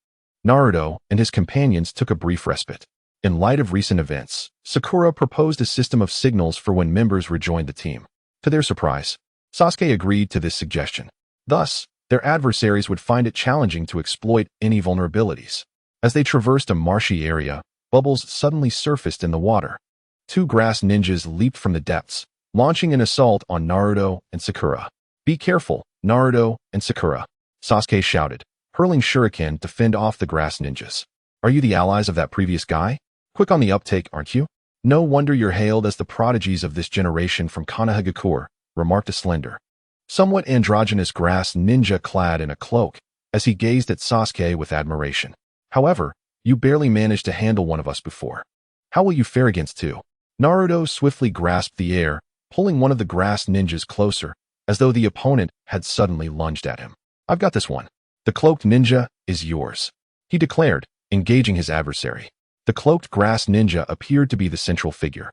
Naruto and his companions took a brief respite. In light of recent events, Sakura proposed a system of signals for when members rejoined the team. To their surprise, Sasuke agreed to this suggestion. Thus, their adversaries would find it challenging to exploit any vulnerabilities. As they traversed a marshy area, bubbles suddenly surfaced in the water. Two grass ninjas leaped from the depths, launching an assault on Naruto and Sakura. "Be careful, Naruto and Sakura," Sasuke shouted, hurling shuriken to fend off the grass ninjas. "Are you the allies of that previous guy? Quick on the uptake, aren't you? No wonder you're hailed as the prodigies of this generation from Konohagakure," remarked a slender, somewhat androgynous grass ninja clad in a cloak, as he gazed at Sasuke with admiration. "However, you barely managed to handle one of us before. How will you fare against two?" Naruto swiftly grasped the air, pulling one of the grass ninjas closer, as though the opponent had suddenly lunged at him. "I've got this one. The cloaked ninja is yours," he declared, engaging his adversary. The cloaked grass ninja appeared to be the central figure,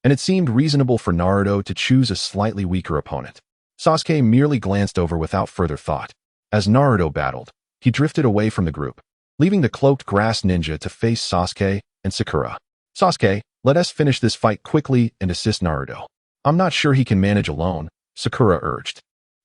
and it seemed reasonable for Naruto to choose a slightly weaker opponent. Sasuke merely glanced over without further thought. As Naruto battled, he drifted away from the group, leaving the cloaked grass ninja to face Sasuke and Sakura. "Sasuke, let us finish this fight quickly and assist Naruto. I'm not sure he can manage alone," Sakura urged.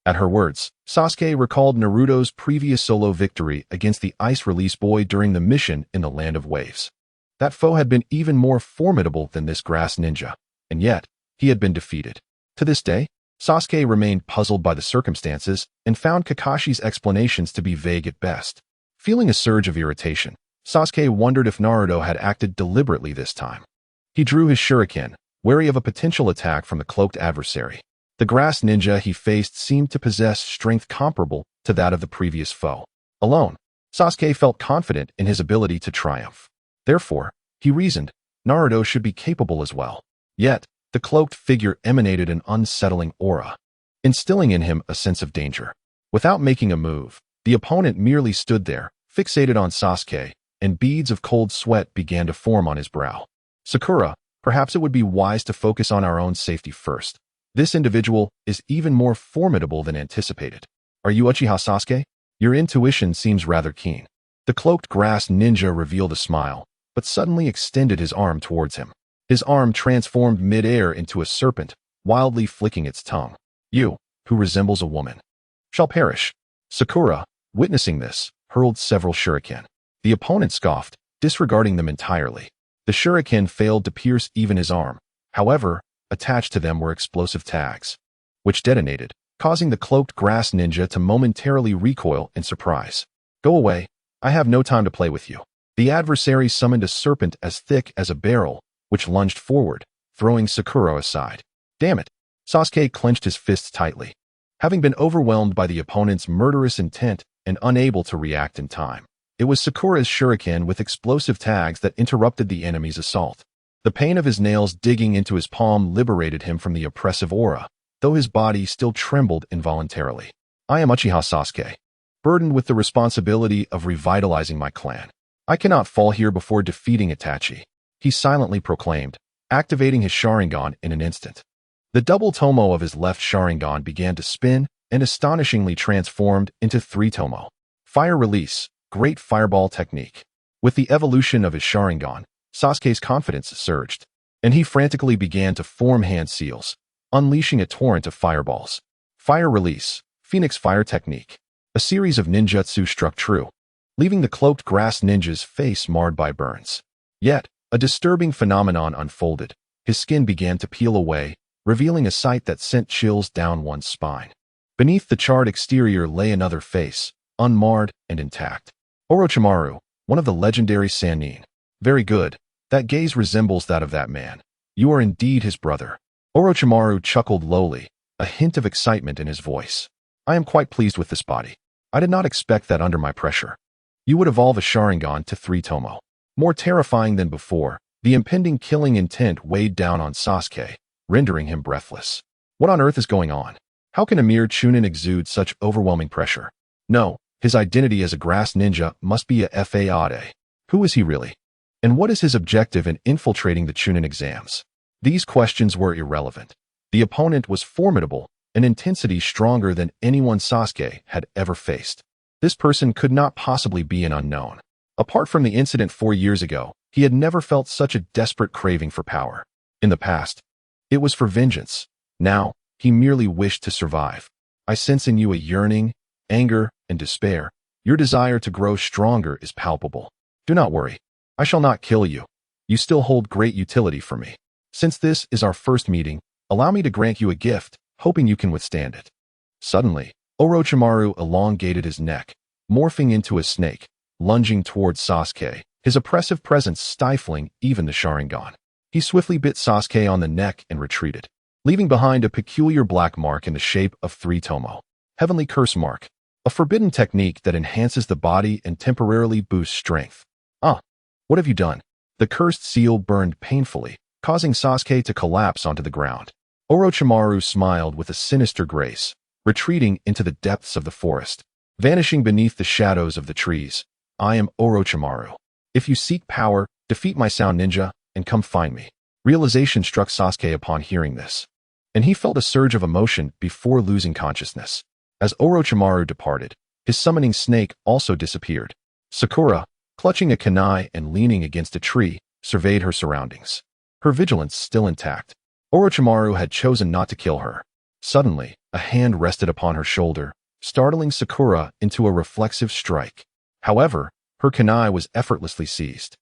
At her words, Sasuke recalled Naruto's previous solo victory against the Ice Release Boy during the mission in the Land of Waves. That foe had been even more formidable than this grass ninja, and yet, he had been defeated. To this day, Sasuke remained puzzled by the circumstances and found Kakashi's explanations to be vague at best. Feeling a surge of irritation, Sasuke wondered if Naruto had acted deliberately this time. He drew his shuriken, wary of a potential attack from the cloaked adversary. The grass ninja he faced seemed to possess strength comparable to that of the previous foe. Alone, Sasuke felt confident in his ability to triumph. Therefore, he reasoned, Naruto should be capable as well. Yet, the cloaked figure emanated an unsettling aura, instilling in him a sense of danger. Without making a move, the opponent merely stood there, fixated on Sasuke, and beads of cold sweat began to form on his brow. "Sakura, perhaps it would be wise to focus on our own safety first. This individual is even more formidable than anticipated. Are you Uchiha Sasuke? Your intuition seems rather keen." The cloaked grass ninja revealed a smile, but suddenly extended his arm towards him. His arm transformed mid-air into a serpent, wildly flicking its tongue. "You, who resembles a woman, shall perish." Sakura, witnessing this, hurled several shuriken. The opponent scoffed, disregarding them entirely. The shuriken failed to pierce even his arm. However, attached to them were explosive tags, which detonated, causing the cloaked grass ninja to momentarily recoil in surprise. "Go away. I have no time to play with you." The adversary summoned a serpent as thick as a barrel, which lunged forward, throwing Sakura aside. "Damn it!" Sasuke clenched his fists tightly, having been overwhelmed by the opponent's murderous intent and unable to react in time. It was Sakura's shuriken with explosive tags that interrupted the enemy's assault. The pain of his nails digging into his palm liberated him from the oppressive aura, though his body still trembled involuntarily. "I am Uchiha Sasuke, burdened with the responsibility of revitalizing my clan. I cannot fall here before defeating Itachi," he silently proclaimed, activating his Sharingan in an instant. The double tomo of his left Sharingan began to spin and astonishingly transformed into 3 tomo. Fire release, great fireball technique. With the evolution of his Sharingan, Sasuke's confidence surged, and he frantically began to form hand seals, unleashing a torrent of fireballs. Fire release, Phoenix fire technique. A series of ninjutsu struck true, leaving the cloaked grass ninja's face marred by burns. Yet, a disturbing phenomenon unfolded. His skin began to peel away, revealing a sight that sent chills down one's spine. Beneath the charred exterior lay another face, unmarred and intact. Orochimaru, one of the legendary Sannin. "Very good. That gaze resembles that of that man. You are indeed his brother." Orochimaru chuckled lowly, a hint of excitement in his voice. "I am quite pleased with this body. I did not expect that under my pressure." You would evolve a Sharingan to 3 tomo. More terrifying than before, the impending killing intent weighed down on Sasuke, rendering him breathless. What on earth is going on? How can a mere Chunin exude such overwhelming pressure? No, his identity as a grass ninja must be a fade. Who is he really? And what is his objective in infiltrating the Chunin exams? These questions were irrelevant. The opponent was formidable, an intensity stronger than anyone Sasuke had ever faced. This person could not possibly be an unknown. Apart from the incident 4 years ago, he had never felt such a desperate craving for power. In the past, it was for vengeance. Now, he merely wished to survive. I sense in you a yearning, anger, and despair. Your desire to grow stronger is palpable. Do not worry. I shall not kill you. You still hold great utility for me. Since this is our first meeting, allow me to grant you a gift, hoping you can withstand it. Suddenly, Orochimaru elongated his neck, morphing into a snake, lunging towards Sasuke, his oppressive presence stifling even the Sharingan. He swiftly bit Sasuke on the neck and retreated, leaving behind a peculiar black mark in the shape of 3 tomo. Heavenly Curse Mark, a forbidden technique that enhances the body and temporarily boosts strength. What have you done? The cursed seal burned painfully, causing Sasuke to collapse onto the ground. Orochimaru smiled with a sinister grace, retreating into the depths of the forest, vanishing beneath the shadows of the trees. I am Orochimaru. If you seek power, defeat my sound ninja, and come find me. Realization struck Sasuke upon hearing this, and he felt a surge of emotion before losing consciousness. As Orochimaru departed, his summoning snake also disappeared. Sakura, clutching a kunai and leaning against a tree, surveyed her surroundings, her vigilance still intact. Orochimaru had chosen not to kill her. Suddenly, a hand rested upon her shoulder, startling Sakura into a reflexive strike. However, her kunai was effortlessly seized,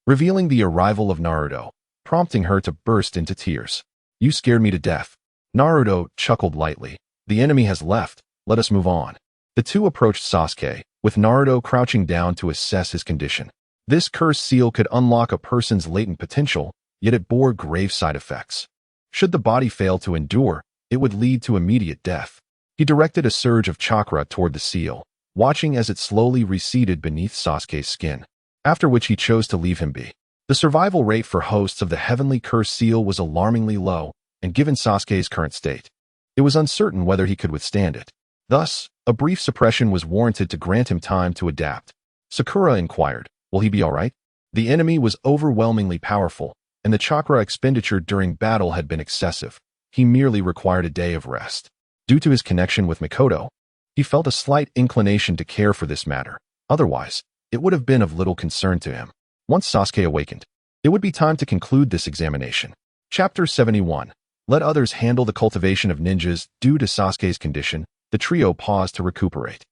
revealing the arrival of Naruto, prompting her to burst into tears. You scared me to death. Naruto chuckled lightly. The enemy has left. Let us move on. The two approached Sasuke, with Naruto crouching down to assess his condition. This cursed seal could unlock a person's latent potential, yet it bore grave side effects. Should the body fail to endure, it would lead to immediate death. He directed a surge of chakra toward the seal, watching as it slowly receded beneath Sasuke's skin, after which he chose to leave him be. The survival rate for hosts of the heavenly cursed seal was alarmingly low, and given Sasuke's current state, it was uncertain whether he could withstand it. Thus, a brief suppression was warranted to grant him time to adapt. Sakura inquired, will he be all right? The enemy was overwhelmingly powerful, and the chakra expenditure during battle had been excessive. He merely required a day of rest. Due to his connection with Mikoto, he felt a slight inclination to care for this matter. Otherwise, it would have been of little concern to him. Once Sasuke awakened, it would be time to conclude this examination. Chapter 71. Let others handle the cultivation of ninjas. Due to Sasuke's condition, the trio paused to recuperate.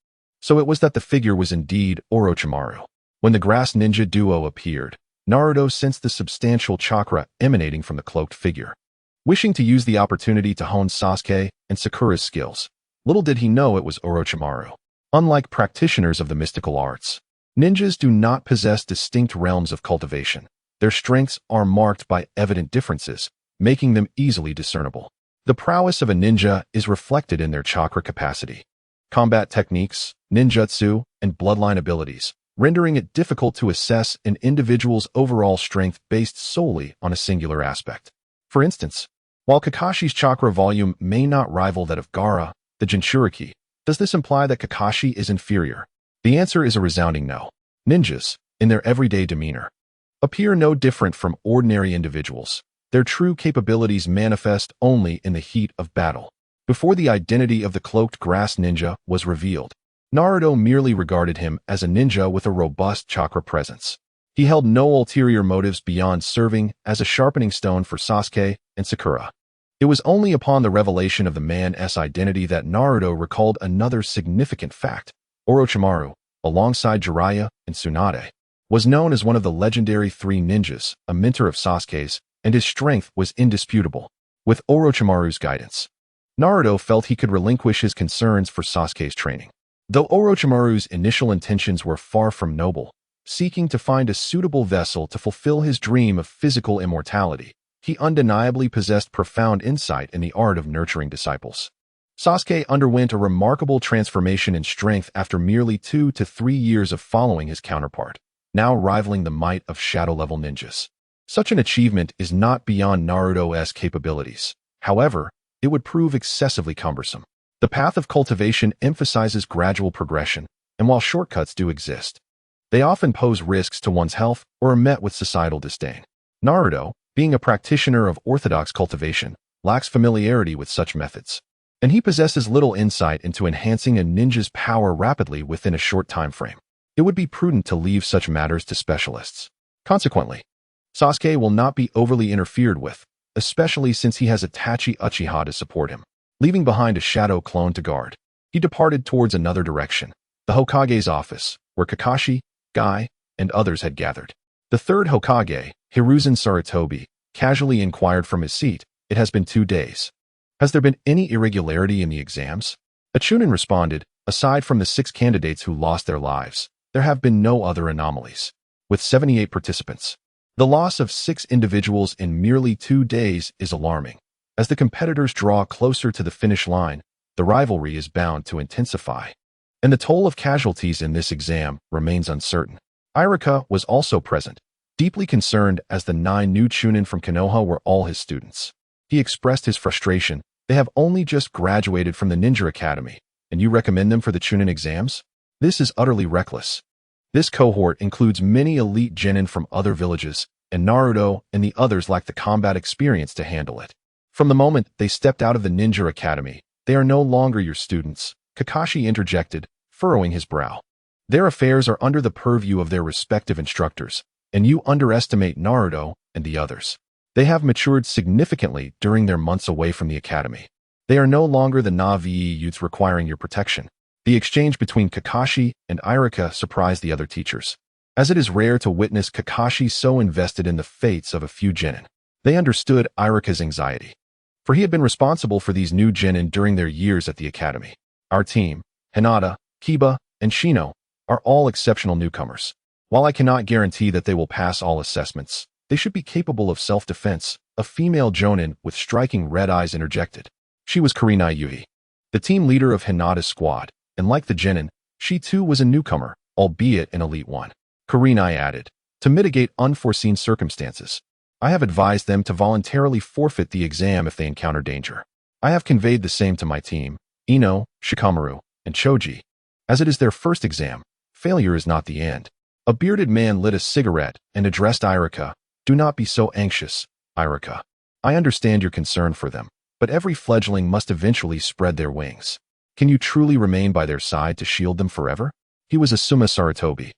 So it was that the figure was indeed Orochimaru. When the grass ninja duo appeared, Naruto sensed the substantial chakra emanating from the cloaked figure. Wishing to use the opportunity to hone Sasuke and Sakura's skills, little did he know it was Orochimaru. Unlike practitioners of the mystical arts, ninjas do not possess distinct realms of cultivation. Their strengths are marked by evident differences, making them easily discernible. The prowess of a ninja is reflected in their chakra capacity, combat techniques, ninjutsu, and bloodline abilities, rendering it difficult to assess an individual's overall strength based solely on a singular aspect. For instance, while Kakashi's chakra volume may not rival that of Gaara, the Jinchuriki, does this imply that Kakashi is inferior? The answer is a resounding no. Ninjas, in their everyday demeanor, appear no different from ordinary individuals. Their true capabilities manifest only in the heat of battle. Before the identity of the cloaked grass ninja was revealed, Naruto merely regarded him as a ninja with a robust chakra presence. He held no ulterior motives beyond serving as a sharpening stone for Sasuke and Sakura. It was only upon the revelation of the man's identity that Naruto recalled another significant fact. Orochimaru, alongside Jiraiya and Tsunade, was known as one of the legendary 3 ninjas, a mentor of Sasuke's, and his strength was indisputable. With Orochimaru's guidance, Naruto felt he could relinquish his concerns for Sasuke's training. Though Orochimaru's initial intentions were far from noble, seeking to find a suitable vessel to fulfill his dream of physical immortality, he undeniably possessed profound insight in the art of nurturing disciples. Sasuke underwent a remarkable transformation in strength after merely 2 to 3 years of following his counterpart, now rivaling the might of shadow-level ninjas. Such an achievement is not beyond Naruto's capabilities. However, it would prove excessively cumbersome. The path of cultivation emphasizes gradual progression, and while shortcuts do exist, They often pose risks to one's health or are met with societal disdain. Naruto, being a practitioner of orthodox cultivation, lacks familiarity with such methods, and he possesses little insight into enhancing a ninja's power rapidly within a short time frame. It would be prudent to leave such matters to specialists. Consequently, Sasuke will not be overly interfered with, especially since he has Itachi Uchiha to support him. Leaving behind a shadow clone to guard, he departed towards another direction, the Hokage's office, where Kakashi, Guy, and others had gathered. The third Hokage, Hiruzen Sarutobi, casually inquired from his seat, "It has been 2 days. Has there been any irregularity in the exams?" A Chunin responded, "Aside from the 6 candidates who lost their lives, there have been no other anomalies." With 78 participants, the loss of 6 individuals in merely 2 days is alarming. As the competitors draw closer to the finish line, the rivalry is bound to intensify, and the toll of casualties in this exam remains uncertain. Iruka was also present, deeply concerned as the 9 new Chunin from Konoha were all his students. He expressed his frustration. "They have only just graduated from the Ninja Academy, and you recommend them for the Chunin exams? This is utterly reckless." This cohort includes many elite genin from other villages, and Naruto and the others lack the combat experience to handle it. From the moment they stepped out of the Ninja Academy, they are no longer your students, Kakashi interjected, furrowing his brow. Their affairs are under the purview of their respective instructors, and you underestimate Naruto and the others. They have matured significantly during their months away from the academy. They are no longer the Na'vi youths requiring your protection. The exchange between Kakashi and Iruka surprised the other teachers, as it is rare to witness Kakashi so invested in the fates of a few genin. They understood Iruka's anxiety, for he had been responsible for these new genin during their years at the academy. Our team, Hinata, Kiba, and Shino, are all exceptional newcomers. While I cannot guarantee that they will pass all assessments, they should be capable of self-defense, a female jonin with striking red eyes interjected. She was Kurinai Yuhi, the team leader of Hinata's squad, and like the genin, she too was a newcomer, albeit an elite one. Kurinai added, "To mitigate unforeseen circumstances, I have advised them to voluntarily forfeit the exam if they encounter danger. I have conveyed the same to my team, Ino, Shikamaru, and Choji. As it is their first exam, failure is not the end." A bearded man lit a cigarette and addressed Iruka. "Do not be so anxious, Iruka. I understand your concern for them, but every fledgling must eventually spread their wings. Can you truly remain by their side to shield them forever?" He was Asuma Sarutobi,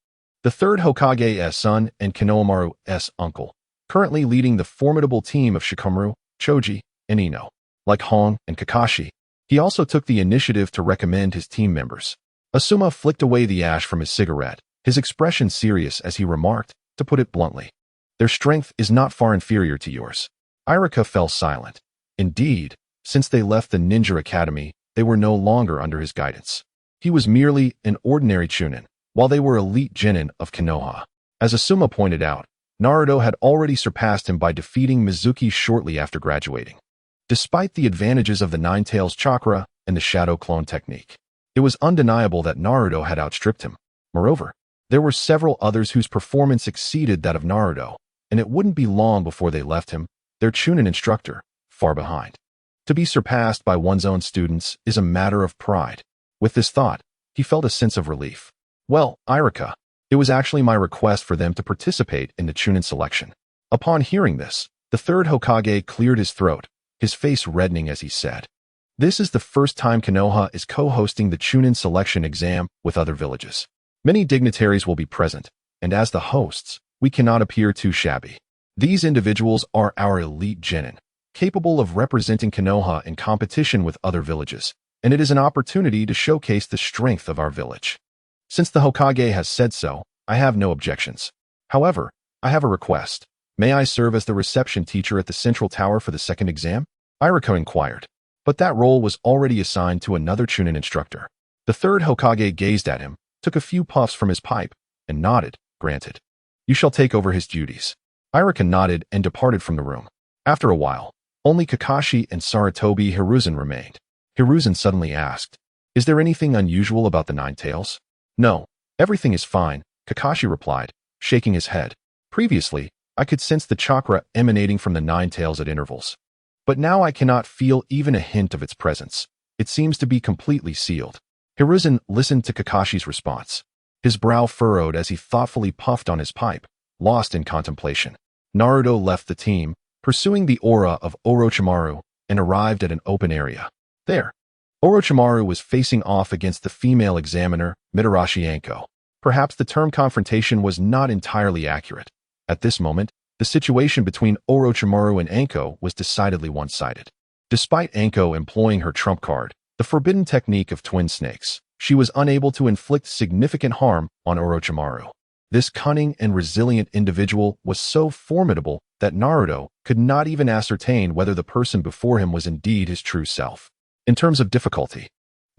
the third Hokage's son and Konohamaru's uncle, currently leading the formidable team of Shikamaru, Choji, and Ino. Like Hong and Kakashi, he also took the initiative to recommend his team members. Asuma flicked away the ash from his cigarette, his expression serious as he remarked, to put it bluntly, "Their strength is not far inferior to yours." Iruka fell silent. Indeed, since they left the Ninja Academy, they were no longer under his guidance. He was merely an ordinary Chunin, while they were elite genin of Konoha. As Asuma pointed out, Naruto had already surpassed him by defeating Mizuki shortly after graduating. Despite the advantages of the Nine Tails chakra and the shadow clone technique, it was undeniable that Naruto had outstripped him. Moreover, there were several others whose performance exceeded that of Naruto, and it wouldn't be long before they left him, their Chunin instructor, far behind. To be surpassed by one's own students is a matter of pride. With this thought, he felt a sense of relief. "Well, Iruka, it was actually my request for them to participate in the Chunin selection." Upon hearing this, the third Hokage cleared his throat, his face reddening as he said, "This is the first time Konoha is co-hosting the Chunin selection exam with other villages. Many dignitaries will be present, and as the hosts, we cannot appear too shabby. These individuals are our elite genin, capable of representing Konoha in competition with other villages, and it is an opportunity to showcase the strength of our village. Since the Hokage has said so, I have no objections. However, I have a request. May I serve as the reception teacher at the central tower for the second exam?" Iruka inquired, but that role was already assigned to another Chunin instructor. The third Hokage gazed at him, took a few puffs from his pipe, and nodded, "Granted. You shall take over his duties." Iruka nodded and departed from the room. After a while, only Kakashi and Sarutobi Hiruzen remained. Hiruzen suddenly asked, "Is there anything unusual about the Nine Tails?" "No, everything is fine," Kakashi replied, shaking his head. "Previously, I could sense the chakra emanating from the Nine Tails at intervals. But now I cannot feel even a hint of its presence. It seems to be completely sealed." Hiruzen listened to Kakashi's response. His brow furrowed as he thoughtfully puffed on his pipe, lost in contemplation. Naruto left the team, pursuing the aura of Orochimaru, and arrived at an open area. There, Orochimaru was facing off against the female examiner, Mitarashi Anko. Perhaps the term confrontation was not entirely accurate. At this moment, the situation between Orochimaru and Anko was decidedly one-sided. Despite Anko employing her trump card, the forbidden technique of twin snakes, she was unable to inflict significant harm on Orochimaru. This cunning and resilient individual was so formidable that Naruto could not even ascertain whether the person before him was indeed his true self. In terms of difficulty,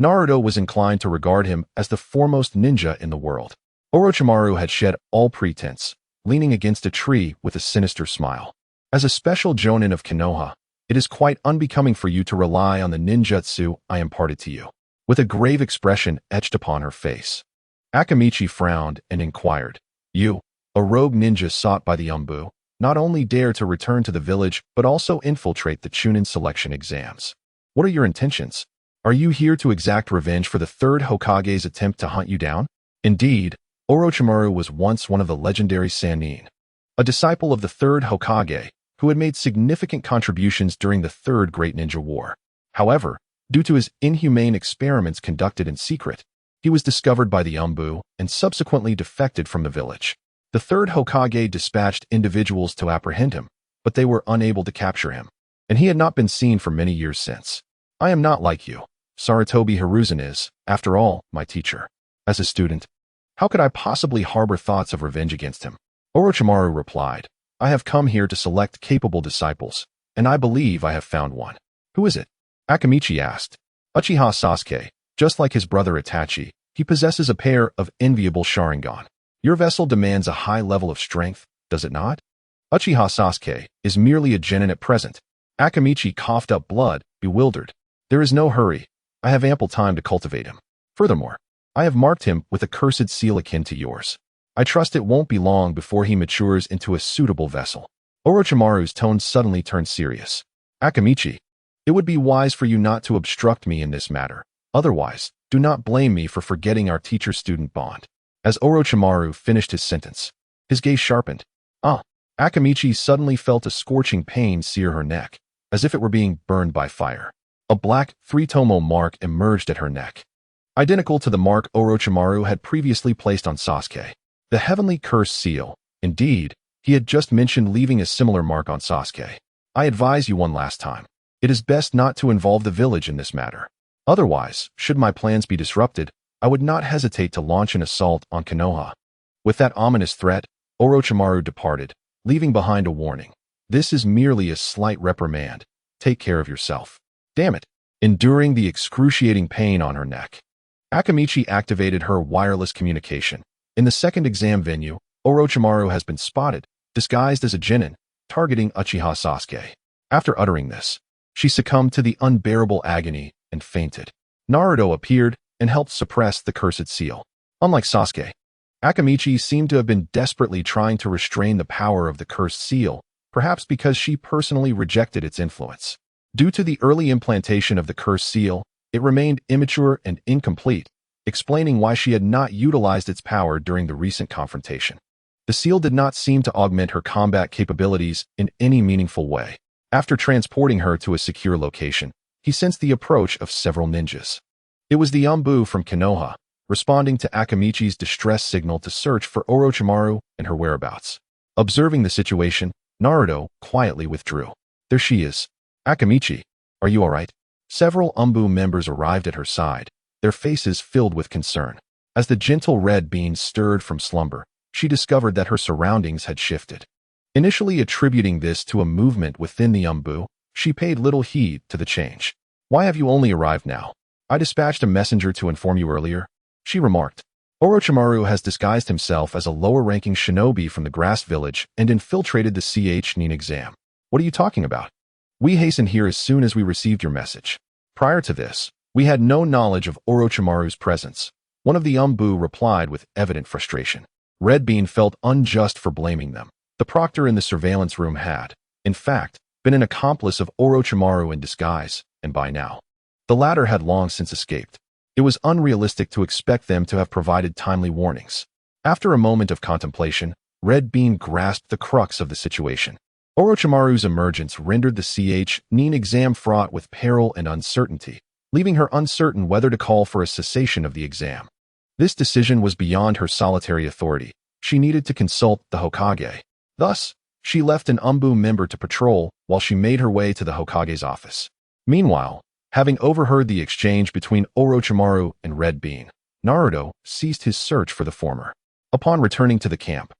Naruto was inclined to regard him as the foremost ninja in the world. Orochimaru had shed all pretense, leaning against a tree with a sinister smile. As a special jonin of Konoha, it is quite unbecoming for you to rely on the ninjutsu I imparted to you. With a grave expression etched upon her face, Akamichi frowned and inquired, "You, a rogue ninja sought by the Umbu, not only dare to return to the village but also infiltrate the Chunin selection exams. What are your intentions? Are you here to exact revenge for the third Hokage's attempt to hunt you down?" Indeed, Orochimaru was once one of the legendary Sannin, a disciple of the third Hokage, who had made significant contributions during the Third Great Ninja War. However, due to his inhumane experiments conducted in secret, he was discovered by the Umbu and subsequently defected from the village. The third Hokage dispatched individuals to apprehend him, but they were unable to capture him, and he had not been seen for many years since. I am not like you. Sarutobi Hiruzen is, after all, my teacher. As a student, how could I possibly harbor thoughts of revenge against him? Orochimaru replied, I have come here to select capable disciples, and I believe I have found one. Who is it? Akamichi asked. Uchiha Sasuke. Just like his brother Itachi, he possesses a pair of enviable Sharingan. Your vessel demands a high level of strength, does it not? Uchiha Sasuke is merely a genin at present. Akamichi coughed up blood, bewildered. There is no hurry. I have ample time to cultivate him. Furthermore, I have marked him with a cursed seal akin to yours. I trust it won't be long before he matures into a suitable vessel. Orochimaru's tone suddenly turned serious. Akamichi, it would be wise for you not to obstruct me in this matter. Otherwise, do not blame me for forgetting our teacher-student bond. As Orochimaru finished his sentence, his gaze sharpened. Akamichi suddenly felt a scorching pain sear her neck, as if it were being burned by fire. A black three-tomo mark emerged at her neck, identical to the mark Orochimaru had previously placed on Sasuke. The heavenly curse seal. Indeed, he had just mentioned leaving a similar mark on Sasuke. I advise you one last time. It is best not to involve the village in this matter. Otherwise, should my plans be disrupted, I would not hesitate to launch an assault on Konoha. With that ominous threat, Orochimaru departed, leaving behind a warning. This is merely a slight reprimand. Take care of yourself. Damn it. Enduring the excruciating pain on her neck, Akamichi activated her wireless communication. In the second exam venue, Orochimaru has been spotted, disguised as a genin, targeting Uchiha Sasuke. After uttering this, she succumbed to the unbearable agony and fainted. Naruto appeared and helped suppress the cursed seal. Unlike Sasuke, Akamichi seemed to have been desperately trying to restrain the power of the cursed seal, perhaps because she personally rejected its influence. Due to the early implantation of the cursed seal, it remained immature and incomplete, explaining why she had not utilized its power during the recent confrontation. The seal did not seem to augment her combat capabilities in any meaningful way. After transporting her to a secure location, he sensed the approach of several ninjas. It was the Umbu from Konoha, responding to Akamichi's distress signal to search for Orochimaru and her whereabouts. Observing the situation, Naruto quietly withdrew. There she is. Akamichi, are you all right? Several Umbu members arrived at her side, their faces filled with concern. As the gentle red bean stirred from slumber, she discovered that her surroundings had shifted. Initially attributing this to a movement within the Umbu, she paid little heed to the change. Why have you only arrived now? I dispatched a messenger to inform you earlier, she remarked. Orochimaru has disguised himself as a lower-ranking shinobi from the Grass Village and infiltrated the Nin exam. What are you talking about? We hastened here as soon as we received your message. Prior to this, we had no knowledge of Orochimaru's presence. One of the Umbu replied with evident frustration. Red Bean felt unjust for blaming them. The proctor in the surveillance room had, in fact, been an accomplice of Orochimaru in disguise, and by now, the latter had long since escaped. It was unrealistic to expect them to have provided timely warnings. After a moment of contemplation, Red Bean grasped the crux of the situation. Orochimaru's emergence rendered the Nin exam fraught with peril and uncertainty, leaving her uncertain whether to call for a cessation of the exam. This decision was beyond her solitary authority. She needed to consult the Hokage. Thus, she left an Umbu member to patrol while she made her way to the Hokage's office. Meanwhile, having overheard the exchange between Orochimaru and Red Bean, Naruto ceased his search for the former. Upon returning to the camp,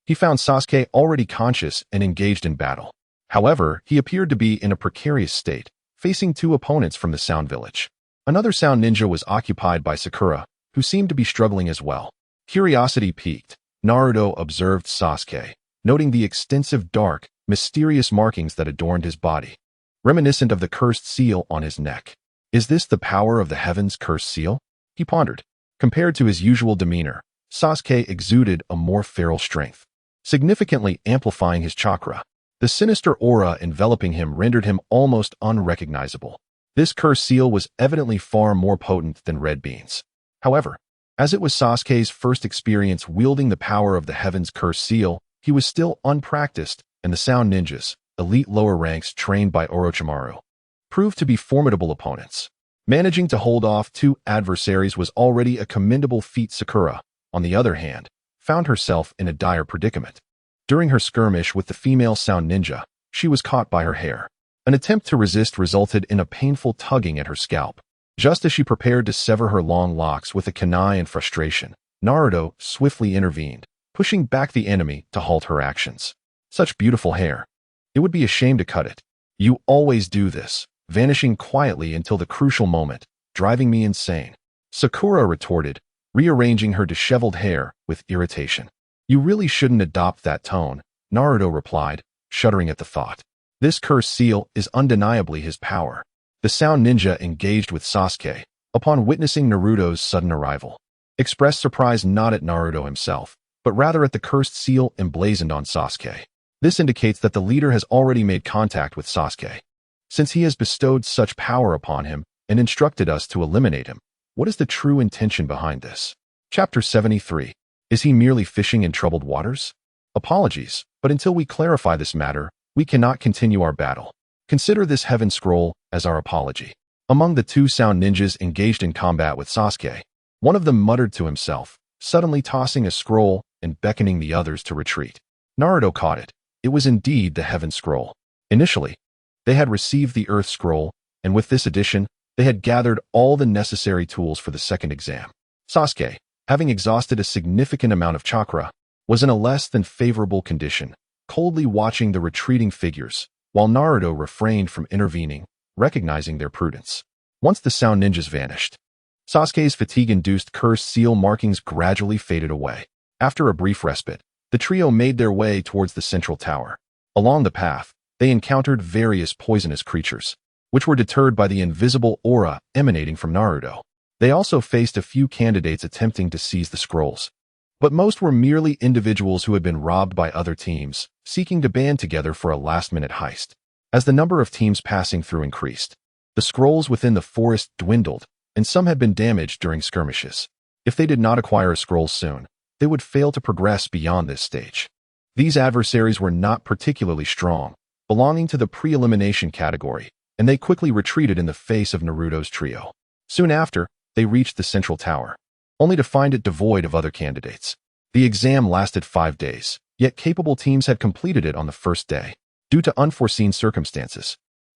he found Sasuke already conscious and engaged in battle. However, he appeared to be in a precarious state, facing two opponents from the Sound Village. Another Sound Ninja was occupied by Sakura, who seemed to be struggling as well. Curiosity piqued, Naruto observed Sasuke, noting the extensive dark, mysterious markings that adorned his body, reminiscent of the cursed seal on his neck. Is this the power of the heavens' cursed seal? He pondered. Compared to his usual demeanor, Sasuke exuded a more feral strength, significantly amplifying his chakra. The sinister aura enveloping him rendered him almost unrecognizable. This cursed seal was evidently far more potent than Red Bean's. However, as it was Sasuke's first experience wielding the power of the heavens' cursed seal, he was still unpracticed, and the Sound Ninjas, elite lower ranks trained by Orochimaru, proved to be formidable opponents. Managing to hold off two adversaries was already a commendable feat. Sakura, on the other hand, found herself in a dire predicament. During her skirmish with the female Sound Ninja, she was caught by her hair. An attempt to resist resulted in a painful tugging at her scalp. Just as she prepared to sever her long locks with a kunai in frustration, Naruto swiftly intervened, pushing back the enemy to halt her actions. Such beautiful hair. It would be a shame to cut it. You always do this, vanishing quietly until the crucial moment, driving me insane. Sakura retorted, rearranging her disheveled hair with irritation. You really shouldn't adopt that tone, Naruto replied, shuddering at the thought. This cursed seal is undeniably his power. The Sound Ninja engaged with Sasuke, upon witnessing Naruto's sudden arrival, expressed surprise not at Naruto himself, but rather at the cursed seal emblazoned on Sasuke. This indicates that the leader has already made contact with Sasuke. Since he has bestowed such power upon him and instructed us to eliminate him, what is the true intention behind this? Chapter 73. Is he merely fishing in troubled waters? Apologies, but until we clarify this matter, we cannot continue our battle. Consider this heaven scroll as our apology. Among the two Sound Ninjas engaged in combat with Sasuke, one of them muttered to himself, suddenly tossing a scroll and beckoning the others to retreat. Naruto caught it. It was indeed the heaven scroll. Initially, they had received the earth scroll, and with this addition, they had gathered all the necessary tools for the second exam. Sasuke, having exhausted a significant amount of chakra, was in a less than favorable condition, coldly watching the retreating figures, while Naruto refrained from intervening, recognizing their prudence. Once the Sound Ninjas vanished, Sasuke's fatigue-induced cursed seal markings gradually faded away. After a brief respite, the trio made their way towards the central tower. Along the path, they encountered various poisonous creatures, which were deterred by the invisible aura emanating from Naruto. They also faced a few candidates attempting to seize the scrolls, but most were merely individuals who had been robbed by other teams, seeking to band together for a last-minute heist. As the number of teams passing through increased, the scrolls within the forest dwindled, and some had been damaged during skirmishes. If they did not acquire a scroll soon, they would fail to progress beyond this stage. These adversaries were not particularly strong, belonging to the pre-elimination category, and they quickly retreated in the face of Naruto's trio. Soon after, they reached the central tower, only to find it devoid of other candidates. The exam lasted 5 days, yet capable teams had completed it on the first day. Due to unforeseen circumstances,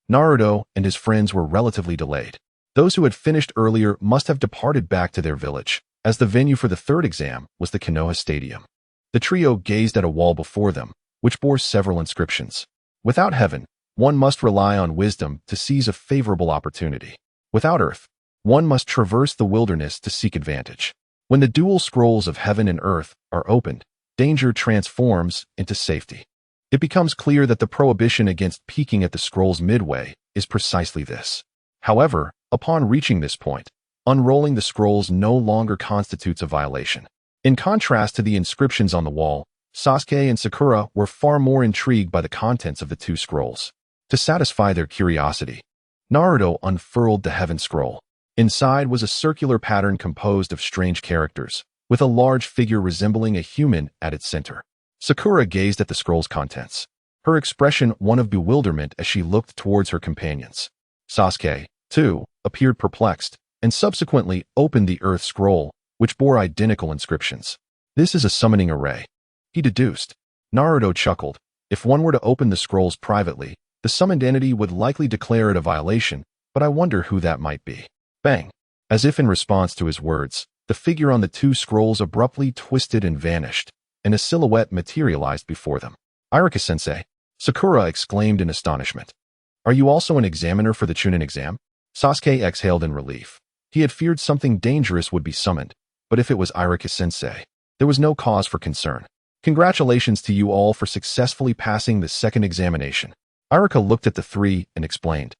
Naruto and his friends were relatively delayed. Those who had finished earlier must have departed back to their village, as the venue for the third exam was the Konoha Stadium. The trio gazed at a wall before them, which bore several inscriptions. Without heaven, one must rely on wisdom to seize a favorable opportunity. Without earth, one must traverse the wilderness to seek advantage. When the dual scrolls of heaven and earth are opened, danger transforms into safety. It becomes clear that the prohibition against peeking at the scrolls midway is precisely this. However, upon reaching this point, unrolling the scrolls no longer constitutes a violation. In contrast to the inscriptions on the wall, Sasuke and Sakura were far more intrigued by the contents of the two scrolls. To satisfy their curiosity, Naruto unfurled the heaven scroll. Inside was a circular pattern composed of strange characters, with a large figure resembling a human at its center. Sakura gazed at the scroll's contents, her expression one of bewilderment as she looked towards her companions. Sasuke, too, appeared perplexed, and subsequently opened the Earth Scroll, which bore identical inscriptions. This is a summoning array, he deduced. Naruto chuckled. If one were to open the scrolls privately, the summoned entity would likely declare it a violation, but I wonder who that might be. Bang! As if in response to his words, the figure on the two scrolls abruptly twisted and vanished, and a silhouette materialized before them. Iruka-sensei, Sakura exclaimed in astonishment. Are you also an examiner for the Chunin exam? Sasuke exhaled in relief. He had feared something dangerous would be summoned, but if it was Iruka-sensei, there was no cause for concern. Congratulations to you all for successfully passing the second examination. Iruka looked at the three and explained.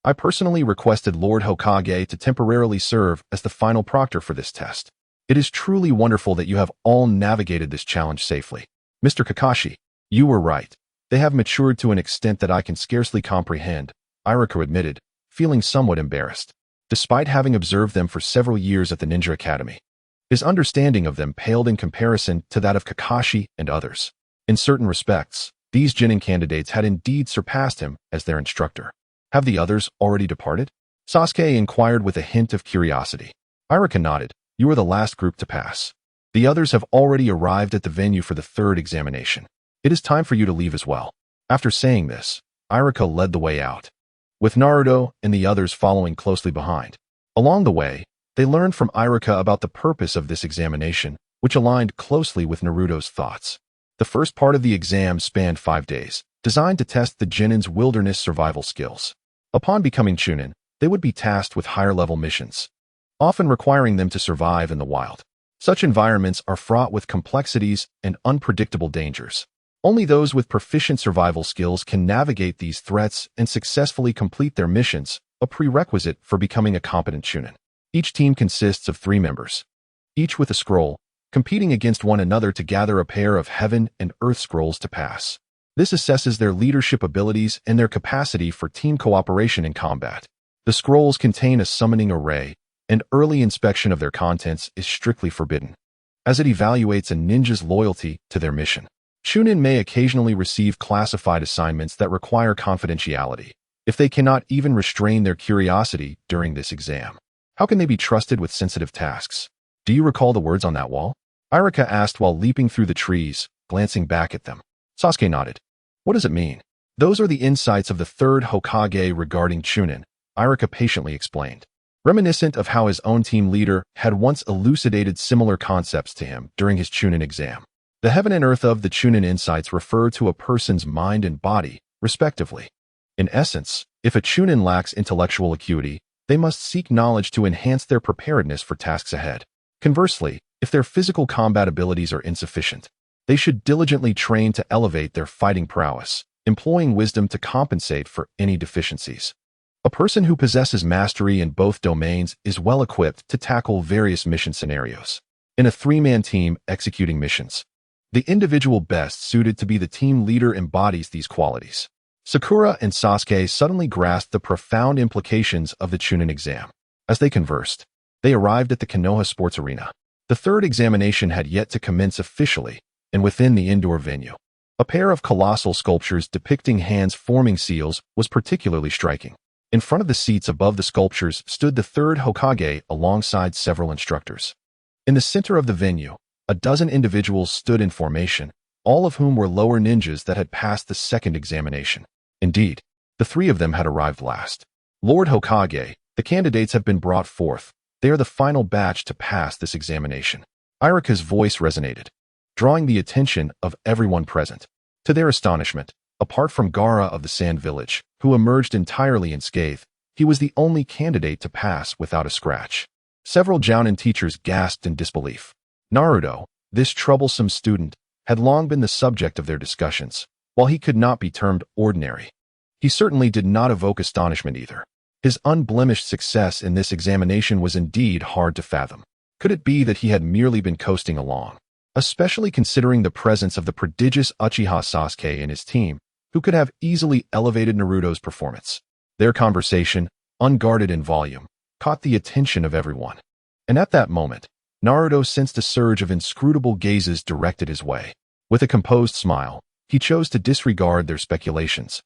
I personally requested Lord Hokage to temporarily serve as the final proctor for this test. It is truly wonderful that you have all navigated this challenge safely. Mr. Kakashi, you were right. They have matured to an extent that I can scarcely comprehend, Iruka admitted, feeling somewhat embarrassed. Despite having observed them for several years at the Ninja Academy, his understanding of them paled in comparison to that of Kakashi and others. In certain respects, these Genin candidates had indeed surpassed him as their instructor. Have the others already departed? Sasuke inquired with a hint of curiosity. Iruka nodded. You are the last group to pass. The others have already arrived at the venue for the third examination. It is time for you to leave as well. After saying this, Iruka led the way out, with Naruto and the others following closely behind. Along the way, they learned from Iruka about the purpose of this examination, which aligned closely with Naruto's thoughts. The first part of the exam spanned 5 days, designed to test the Genin's wilderness survival skills. Upon becoming Chunin, they would be tasked with higher-level missions, often requiring them to survive in the wild. Such environments are fraught with complexities and unpredictable dangers. Only those with proficient survival skills can navigate these threats and successfully complete their missions, a prerequisite for becoming a competent Chunin. Each team consists of 3 members, each with a scroll, competing against one another to gather a pair of Heaven and Earth scrolls to pass. This assesses their leadership abilities and their capacity for team cooperation in combat. The scrolls contain a summoning array, and early inspection of their contents is strictly forbidden, as it evaluates a ninja's loyalty to their mission. Chunin may occasionally receive classified assignments that require confidentiality, if they cannot even restrain their curiosity during this exam. How can they be trusted with sensitive tasks? Do you recall the words on that wall? Iruka asked while leaping through the trees, glancing back at them. Sasuke nodded. What does it mean? Those are the insights of the third Hokage regarding Chunin, Iruka patiently explained. Reminiscent of how his own team leader had once elucidated similar concepts to him during his Chunin exam. The heaven and earth of the Chunin insights refer to a person's mind and body, respectively. In essence, if a Chunin lacks intellectual acuity, they must seek knowledge to enhance their preparedness for tasks ahead. Conversely, if their physical combat abilities are insufficient, they should diligently train to elevate their fighting prowess, employing wisdom to compensate for any deficiencies. A person who possesses mastery in both domains is well equipped to tackle various mission scenarios. In a 3-man team executing missions, the individual best suited to be the team leader embodies these qualities. Sakura and Sasuke suddenly grasped the profound implications of the Chunin exam. As they conversed, they arrived at the Konoha Sports Arena. The third examination had yet to commence officially, and within the indoor venue, a pair of colossal sculptures depicting hands forming seals was particularly striking. In front of the seats above the sculptures stood the third Hokage alongside several instructors. In the center of the venue, a dozen individuals stood in formation, all of whom were lower ninjas that had passed the second examination. Indeed, the 3 of them had arrived last. Lord Hokage, the candidates have been brought forth. They are the final batch to pass this examination. Iruka's voice resonated, drawing the attention of everyone present. To their astonishment, apart from Gaara of the Sand Village, who emerged entirely unscathed, he was the only candidate to pass without a scratch. Several Jounin teachers gasped in disbelief. Naruto, this troublesome student, had long been the subject of their discussions. While he could not be termed ordinary, he certainly did not evoke astonishment either. His unblemished success in this examination was indeed hard to fathom. Could it be that he had merely been coasting along? Especially considering the presence of the prodigious Uchiha Sasuke and his team, who could have easily elevated Naruto's performance. Their conversation, unguarded in volume, caught the attention of everyone. And at that moment, Naruto sensed a surge of inscrutable gazes directed his way. With a composed smile, he chose to disregard their speculations,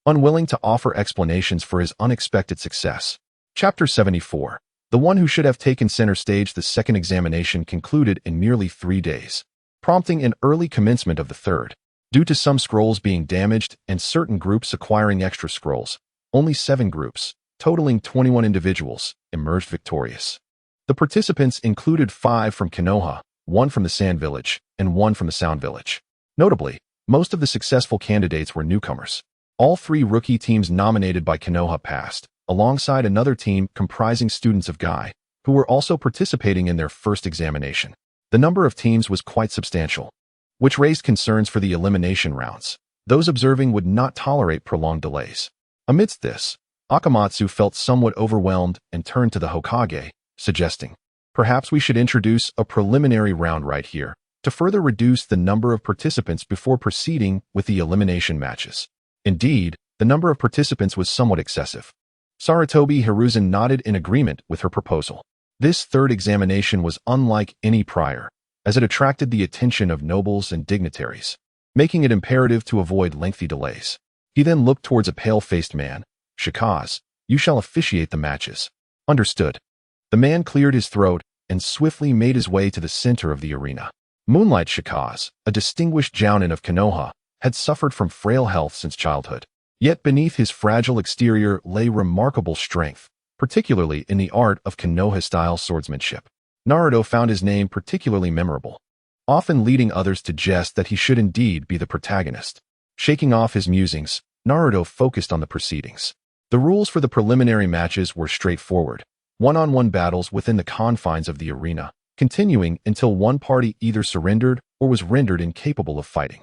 unwilling to offer explanations for his unexpected success. Chapter 74. The one who should have taken center stage. The second examination concluded in merely 3 days, prompting an early commencement of the third. Due to some scrolls being damaged and certain groups acquiring extra scrolls, only 7 groups, totaling 21 individuals, emerged victorious. The participants included 5 from Konoha, 1 from the Sand Village, and 1 from the Sound Village. Notably, most of the successful candidates were newcomers. All 3 rookie teams nominated by Konoha passed, alongside another team comprising students of Guy, who were also participating in their first examination. The number of teams was quite substantial, which raised concerns for the elimination rounds. Those observing would not tolerate prolonged delays. Amidst this, Akamatsu felt somewhat overwhelmed and turned to the Hokage, suggesting, "Perhaps we should introduce a preliminary round right here, to further reduce the number of participants before proceeding with the elimination matches." Indeed, the number of participants was somewhat excessive. Sarutobi Hiruzen nodded in agreement with her proposal. This third examination was unlike any prior, as it attracted the attention of nobles and dignitaries, making it imperative to avoid lengthy delays. He then looked towards a pale-faced man. "Shikaz, you shall officiate the matches." "Understood." The man cleared his throat and swiftly made his way to the center of the arena. Moonlight Shikaz, a distinguished jounin of Konoha, had suffered from frail health since childhood. Yet beneath his fragile exterior lay remarkable strength, particularly in the art of Konoha-style swordsmanship. Naruto found his name particularly memorable, often leading others to jest that he should indeed be the protagonist. Shaking off his musings, Naruto focused on the proceedings. The rules for the preliminary matches were straightforward: one-on-one battles within the confines of the arena, continuing until one party either surrendered or was rendered incapable of fighting.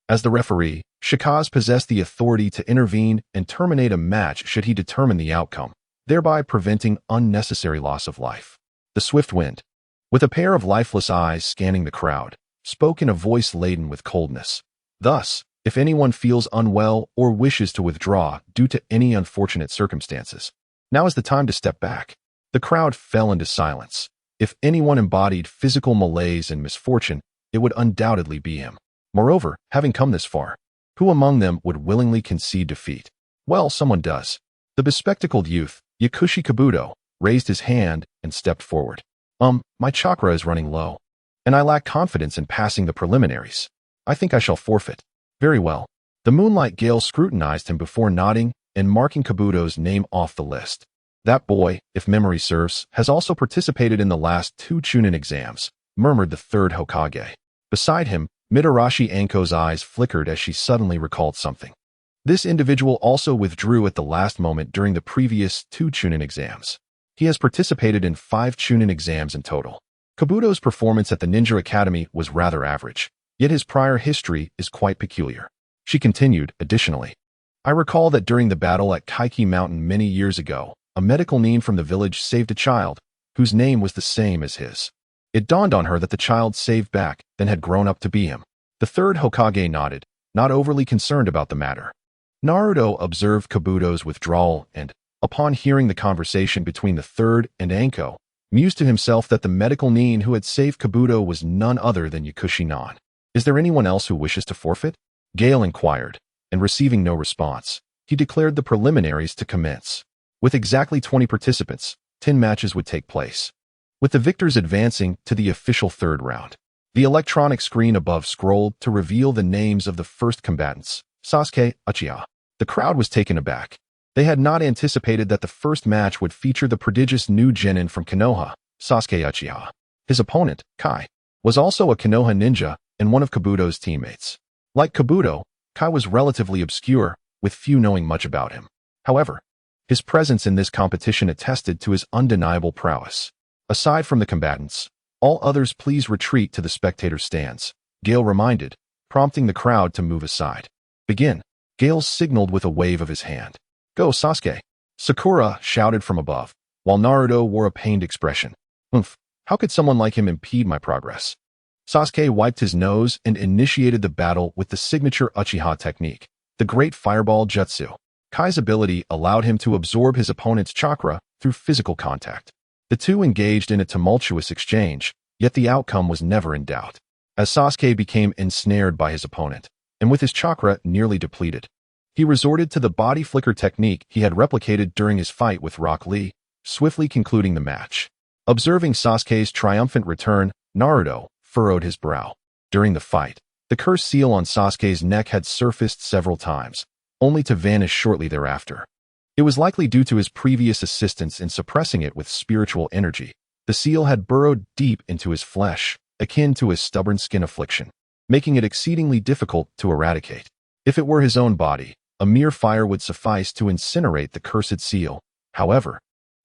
As the referee, Shikaz possessed the authority to intervene and terminate a match should he determine the outcome, thereby preventing unnecessary loss of life. The swift wind, with a pair of lifeless eyes scanning the crowd, spoke in a voice laden with coldness. Thus, if anyone feels unwell or wishes to withdraw due to any unfortunate circumstances, now is the time to step back. The crowd fell into silence. If anyone embodied physical malaise and misfortune, it would undoubtedly be him. Moreover, having come this far, who among them would willingly concede defeat? Well, someone does. The bespectacled youth, Yakushi Kabuto, raised his hand and stepped forward. My chakra is running low, and I lack confidence in passing the preliminaries. I think I shall forfeit." "Very well." The Moonlight Gale scrutinized him before nodding and marking Kabuto's name off the list. "That boy, if memory serves, has also participated in the last 2 Chunin exams," murmured the third Hokage. Beside him, Mitarashi Anko's eyes flickered as she suddenly recalled something. This individual also withdrew at the last moment during the previous 2 Chunin exams. He has participated in 5 Chunin exams in total. Kabuto's performance at the Ninja Academy was rather average, yet his prior history is quite peculiar. She continued, "Additionally, I recall that during the battle at Kaiki Mountain many years ago, a medical nin from the village saved a child, whose name was the same as his. It dawned on her that the child saved back then had grown up to be him." The third Hokage nodded, not overly concerned about the matter. Naruto observed Kabuto's withdrawal and, upon hearing the conversation between the third and Anko, mused to himself that the medical nin who had saved Kabuto was none other than Kushina. "Is there anyone else who wishes to forfeit?" Gale inquired, and receiving no response, he declared the preliminaries to commence. With exactly 20 participants, 10 matches would take place, with the victors advancing to the official third round. The electronic screen above scrolled to reveal the names of the first combatants: Sasuke Uchiha. The crowd was taken aback. They had not anticipated that the first match would feature the prodigious new genin from Konoha, Sasuke Uchiha. His opponent, Kai, was also a Konoha ninja and one of Kabuto's teammates. Like Kabuto, Kai was relatively obscure, with few knowing much about him. However, his presence in this competition attested to his undeniable prowess. "Aside from the combatants, all others please retreat to the spectator stands," Gale reminded, prompting the crowd to move aside. "Begin." Gale signaled with a wave of his hand. "Go, Sasuke!" Sakura shouted from above, while Naruto wore a pained expression. How could someone like him impede my progress?" Sasuke wiped his nose and initiated the battle with the signature Uchiha technique, the Great Fireball Jutsu. Kai's ability allowed him to absorb his opponent's chakra through physical contact. The two engaged in a tumultuous exchange, yet the outcome was never in doubt. As Sasuke became ensnared by his opponent, and with his chakra nearly depleted, he resorted to the body flicker technique he had replicated during his fight with Rock Lee, swiftly concluding the match. Observing Sasuke's triumphant return, Naruto furrowed his brow. During the fight, the cursed seal on Sasuke's neck had surfaced several times, only to vanish shortly thereafter. It was likely due to his previous assistance in suppressing it with spiritual energy. The seal had burrowed deep into his flesh, akin to a stubborn skin affliction, making it exceedingly difficult to eradicate. If it were his own body, a mere fire would suffice to incinerate the cursed seal. However,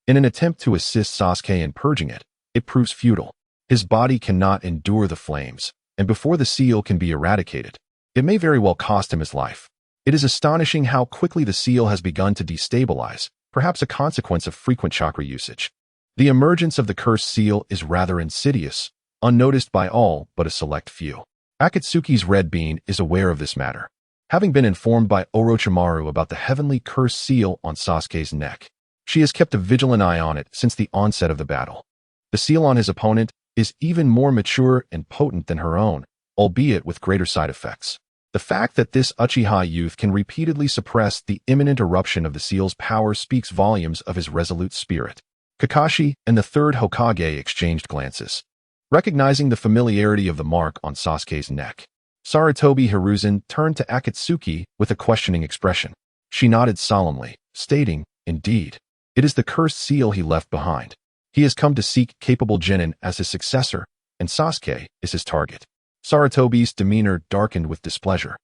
in an attempt to assist Sasuke in purging it, it proves futile. His body cannot endure the flames, and before the seal can be eradicated, it may very well cost him his life. It is astonishing how quickly the seal has begun to destabilize, perhaps a consequence of frequent chakra usage. The emergence of the cursed seal is rather insidious, unnoticed by all but a select few. Akatsuki's Red Bean is aware of this matter, having been informed by Orochimaru about the heavenly cursed seal on Sasuke's neck. She has kept a vigilant eye on it since the onset of the battle. The seal on his opponent is even more mature and potent than her own, albeit with greater side effects. The fact that this Uchiha youth can repeatedly suppress the imminent eruption of the seal's power speaks volumes of his resolute spirit. Kakashi and the third Hokage exchanged glances, recognizing the familiarity of the mark on Sasuke's neck. Sarutobi Hiruzen turned to Akatsuki with a questioning expression. She nodded solemnly, stating, "Indeed, it is the cursed seal he left behind. He has come to seek capable genin as his successor, and Sasuke is his target." Sarutobi's demeanor darkened with displeasure.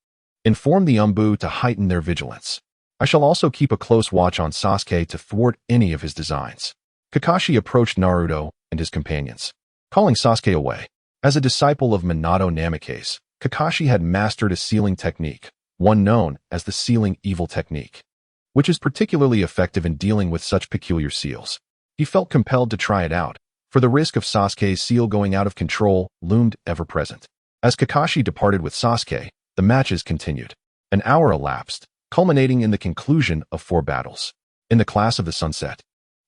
"Inform the Umbu to heighten their vigilance. I shall also keep a close watch on Sasuke to thwart any of his designs." Kakashi approached Naruto and his companions, calling Sasuke away. As a disciple of Minato Namikaze, Kakashi had mastered a sealing technique, one known as the sealing evil technique, which is particularly effective in dealing with such peculiar seals. He felt compelled to try it out, for the risk of Sasuke's seal going out of control loomed ever present. As Kakashi departed with Sasuke, the matches continued. An hour elapsed, culminating in the conclusion of 4 battles. In the class of the sunset,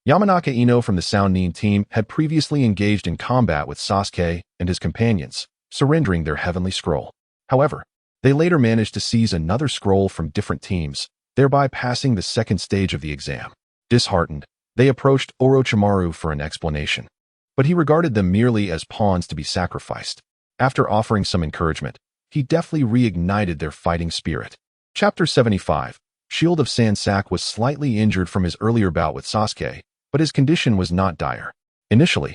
Yamanaka Ino from the Sound Nin team had previously engaged in combat with Sasuke and his companions, surrendering their heavenly scroll. However, they later managed to seize another scroll from different teams, thereby passing the second stage of the exam. Disheartened, they approached Orochimaru for an explanation, but he regarded them merely as pawns to be sacrificed. After offering some encouragement, he deftly reignited their fighting spirit. Chapter 75. Shield of Sansak was slightly injured from his earlier bout with Sasuke, but his condition was not dire. Initially,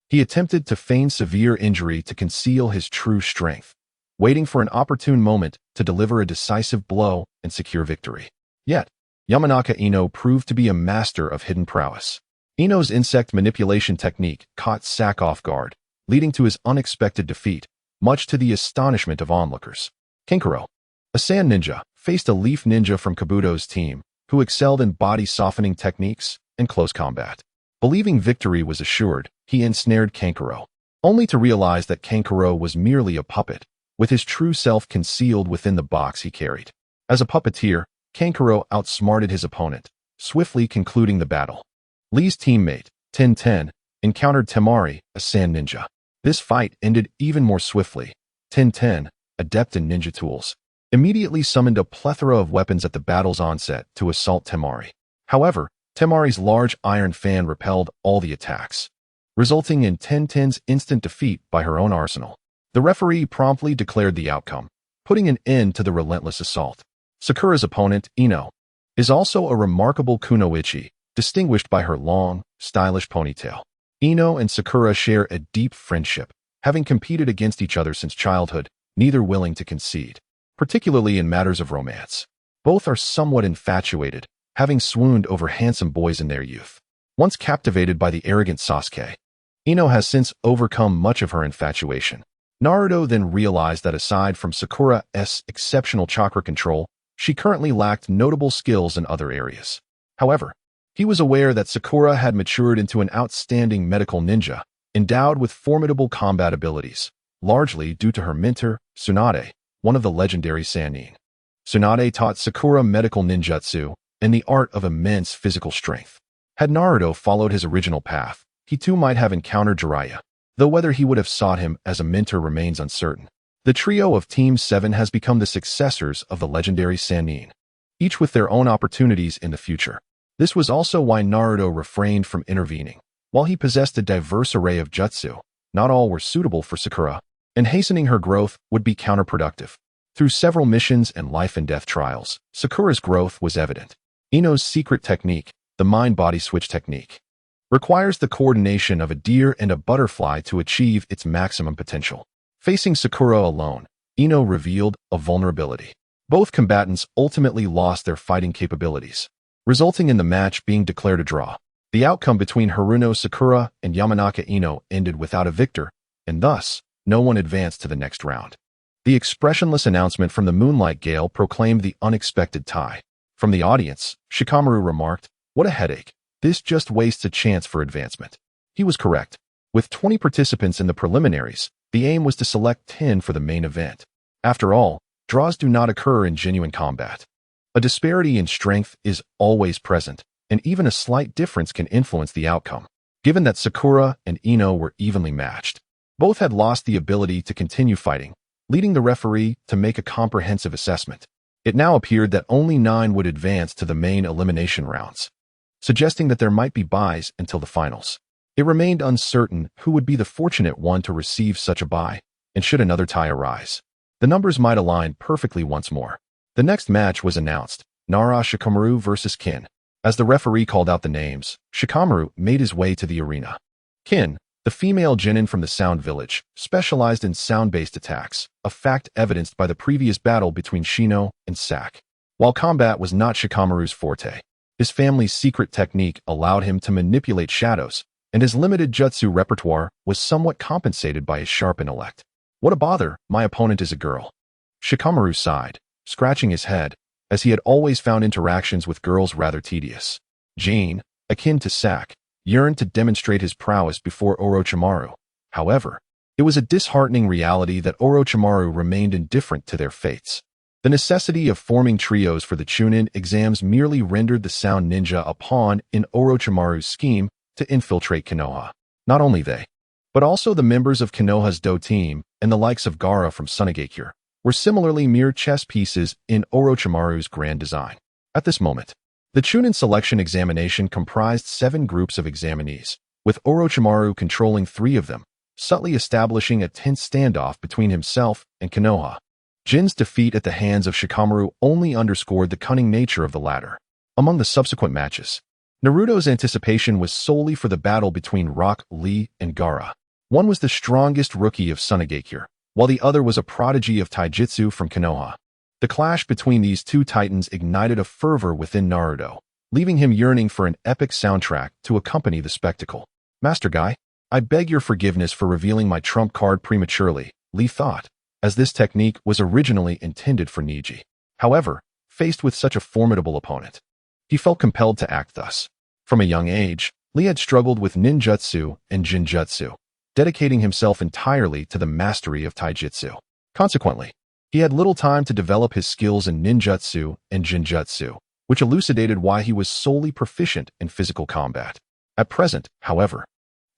he attempted to feign severe injury to conceal his true strength, waiting for an opportune moment to deliver a decisive blow and secure victory. Yet, Yamanaka Ino proved to be a master of hidden prowess. Ino's insect manipulation technique caught Sak off guard, leading to his unexpected defeat, much to the astonishment of onlookers. Kankuro, a sand ninja, faced a leaf ninja from Kabuto's team, who excelled in body-softening techniques and close combat. Believing victory was assured, he ensnared Kankuro, only to realize that Kankuro was merely a puppet, with his true self concealed within the box he carried. As a puppeteer, Kankuro outsmarted his opponent, swiftly concluding the battle. Lee's teammate, Ten, encountered Temari, a sand ninja. This fight ended even more swiftly. Ten, adept in ninja tools, immediately summoned a plethora of weapons at the battle's onset to assault Temari. However, Temari's large iron fan repelled all the attacks, resulting in Ten's instant defeat by her own arsenal. The referee promptly declared the outcome, putting an end to the relentless assault. Sakura's opponent, Ino, is also a remarkable kunoichi, distinguished by her long, stylish ponytail. Ino and Sakura share a deep friendship, having competed against each other since childhood, neither willing to concede, particularly in matters of romance. Both are somewhat infatuated, having swooned over handsome boys in their youth. Once captivated by the arrogant Sasuke, Ino has since overcome much of her infatuation. Naruto then realized that aside from Sakura's exceptional chakra control, she currently lacked notable skills in other areas. However, he was aware that Sakura had matured into an outstanding medical ninja, endowed with formidable combat abilities, largely due to her mentor, Tsunade, one of the legendary Sannin. Tsunade taught Sakura medical ninjutsu and the art of immense physical strength. Had Naruto followed his original path, he too might have encountered Jiraiya, though whether he would have sought him as a mentor remains uncertain. The trio of Team 7 has become the successors of the legendary Sannin, each with their own opportunities in the future. This was also why Naruto refrained from intervening. While he possessed a diverse array of jutsu, not all were suitable for Sakura, and hastening her growth would be counterproductive. Through several missions and life-and-death trials, Sakura's growth was evident. Ino's secret technique, the mind-body switch technique, requires the coordination of a deer and a butterfly to achieve its maximum potential. Facing Sakura alone, Ino revealed a vulnerability. Both combatants ultimately lost their fighting capabilities, resulting in the match being declared a draw. The outcome between Haruno Sakura and Yamanaka Ino ended without a victor, and thus, no one advanced to the next round. The expressionless announcement from the Moonlight Gale proclaimed the unexpected tie. From the audience, Shikamaru remarked, "What a headache. This just wastes a chance for advancement." He was correct. With 20 participants in the preliminaries, the aim was to select 10 for the main event. After all, draws do not occur in genuine combat. A disparity in strength is always present, and even a slight difference can influence the outcome. Given that Sakura and Ino were evenly matched, both had lost the ability to continue fighting, leading the referee to make a comprehensive assessment. It now appeared that only 9 would advance to the main elimination rounds, suggesting that there might be buys until the finals. It remained uncertain who would be the fortunate one to receive such a buy, and should another tie arise, the numbers might align perfectly once more. The next match was announced, Nara Shikamaru versus Kin. As the referee called out the names, Shikamaru made his way to the arena. Kin, the female genin from the Sound Village, specialized in sound-based attacks, a fact evidenced by the previous battle between Shino and Sak. While combat was not Shikamaru's forte, his family's secret technique allowed him to manipulate shadows, and his limited jutsu repertoire was somewhat compensated by his sharp intellect. What a bother, my opponent is a girl. Shikamaru sighed, scratching his head, as he had always found interactions with girls rather tedious. Jin, akin to Sak, yearned to demonstrate his prowess before Orochimaru. However, it was a disheartening reality that Orochimaru remained indifferent to their fates. The necessity of forming trios for the Chunin exams merely rendered the Sound Ninja a pawn in Orochimaru's scheme to infiltrate Konoha. Not only they, but also the members of Konoha's Do team and the likes of Gaara from Sunigakure were similarly mere chess pieces in Orochimaru's grand design. At this moment, the Chunin selection examination comprised 7 groups of examinees, with Orochimaru controlling 3 of them, subtly establishing a tense standoff between himself and Konoha. Jin's defeat at the hands of Shikamaru only underscored the cunning nature of the latter. Among the subsequent matches, Naruto's anticipation was solely for the battle between Rock Lee and Gaara. One was the strongest rookie of Sunigakure, while the other was a prodigy of Taijutsu from Konoha. The clash between these two titans ignited a fervor within Naruto, leaving him yearning for an epic soundtrack to accompany the spectacle. Master Guy, I beg your forgiveness for revealing my trump card prematurely, Lee thought, as this technique was originally intended for Neji. However, faced with such a formidable opponent, he felt compelled to act thus. From a young age, Lee had struggled with ninjutsu and Shinjutsu, dedicating himself entirely to the mastery of Taijutsu. Consequently, he had little time to develop his skills in ninjutsu and Shinjutsu, which elucidated why he was solely proficient in physical combat. At present, however,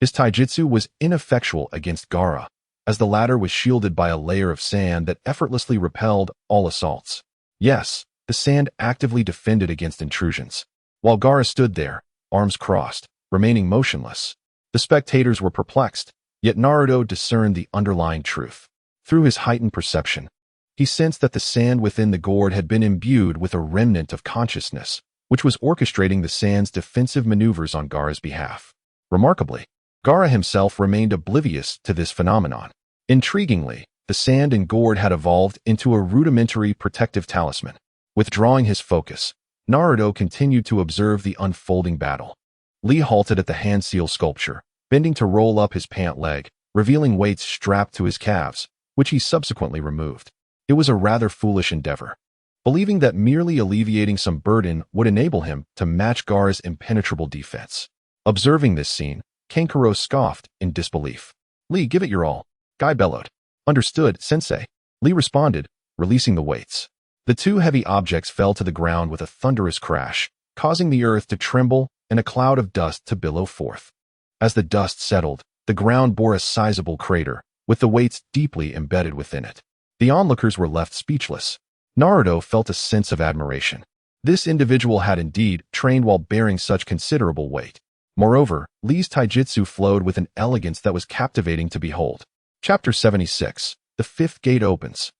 his Taijutsu was ineffectual against Gaara, as the latter was shielded by a layer of sand that effortlessly repelled all assaults. Yes, the sand actively defended against intrusions, while Gaara stood there, arms crossed, remaining motionless. The spectators were perplexed, yet Naruto discerned the underlying truth. Through his heightened perception, he sensed that the sand within the gourd had been imbued with a remnant of consciousness, which was orchestrating the sand's defensive maneuvers on Gaara's behalf. Remarkably, Gaara himself remained oblivious to this phenomenon. Intriguingly, the sand and gourd had evolved into a rudimentary protective talisman. Withdrawing his focus, Naruto continued to observe the unfolding battle. Lee halted at the hand seal sculpture, bending to roll up his pant leg, revealing weights strapped to his calves, which he subsequently removed. It was a rather foolish endeavor, believing that merely alleviating some burden would enable him to match Gaara's impenetrable defense. Observing this scene, Kankuro scoffed in disbelief. Lee, give it your all, Guy bellowed. Understood, sensei, Lee responded, releasing the weights. The 2 heavy objects fell to the ground with a thunderous crash, causing the earth to tremble and a cloud of dust to billow forth. As the dust settled, the ground bore a sizable crater, with the weights deeply embedded within it. The onlookers were left speechless. Naruto felt a sense of admiration. This individual had indeed trained while bearing such considerable weight. Moreover, Lee's taijutsu flowed with an elegance that was captivating to behold. Chapter 76. The Fifth Gate Opens.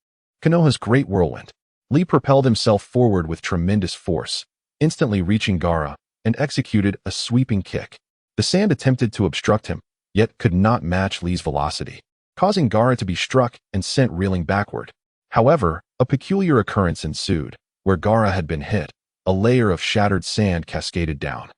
Konoha's Great Whirlwind. Lee propelled himself forward with tremendous force, instantly reaching Gaara, and executed a sweeping kick. The sand attempted to obstruct him, yet could not match Lee's velocity, causing Gaara to be struck and sent reeling backward. However, a peculiar occurrence ensued. Where Gaara had been hit, a layer of shattered sand cascaded down.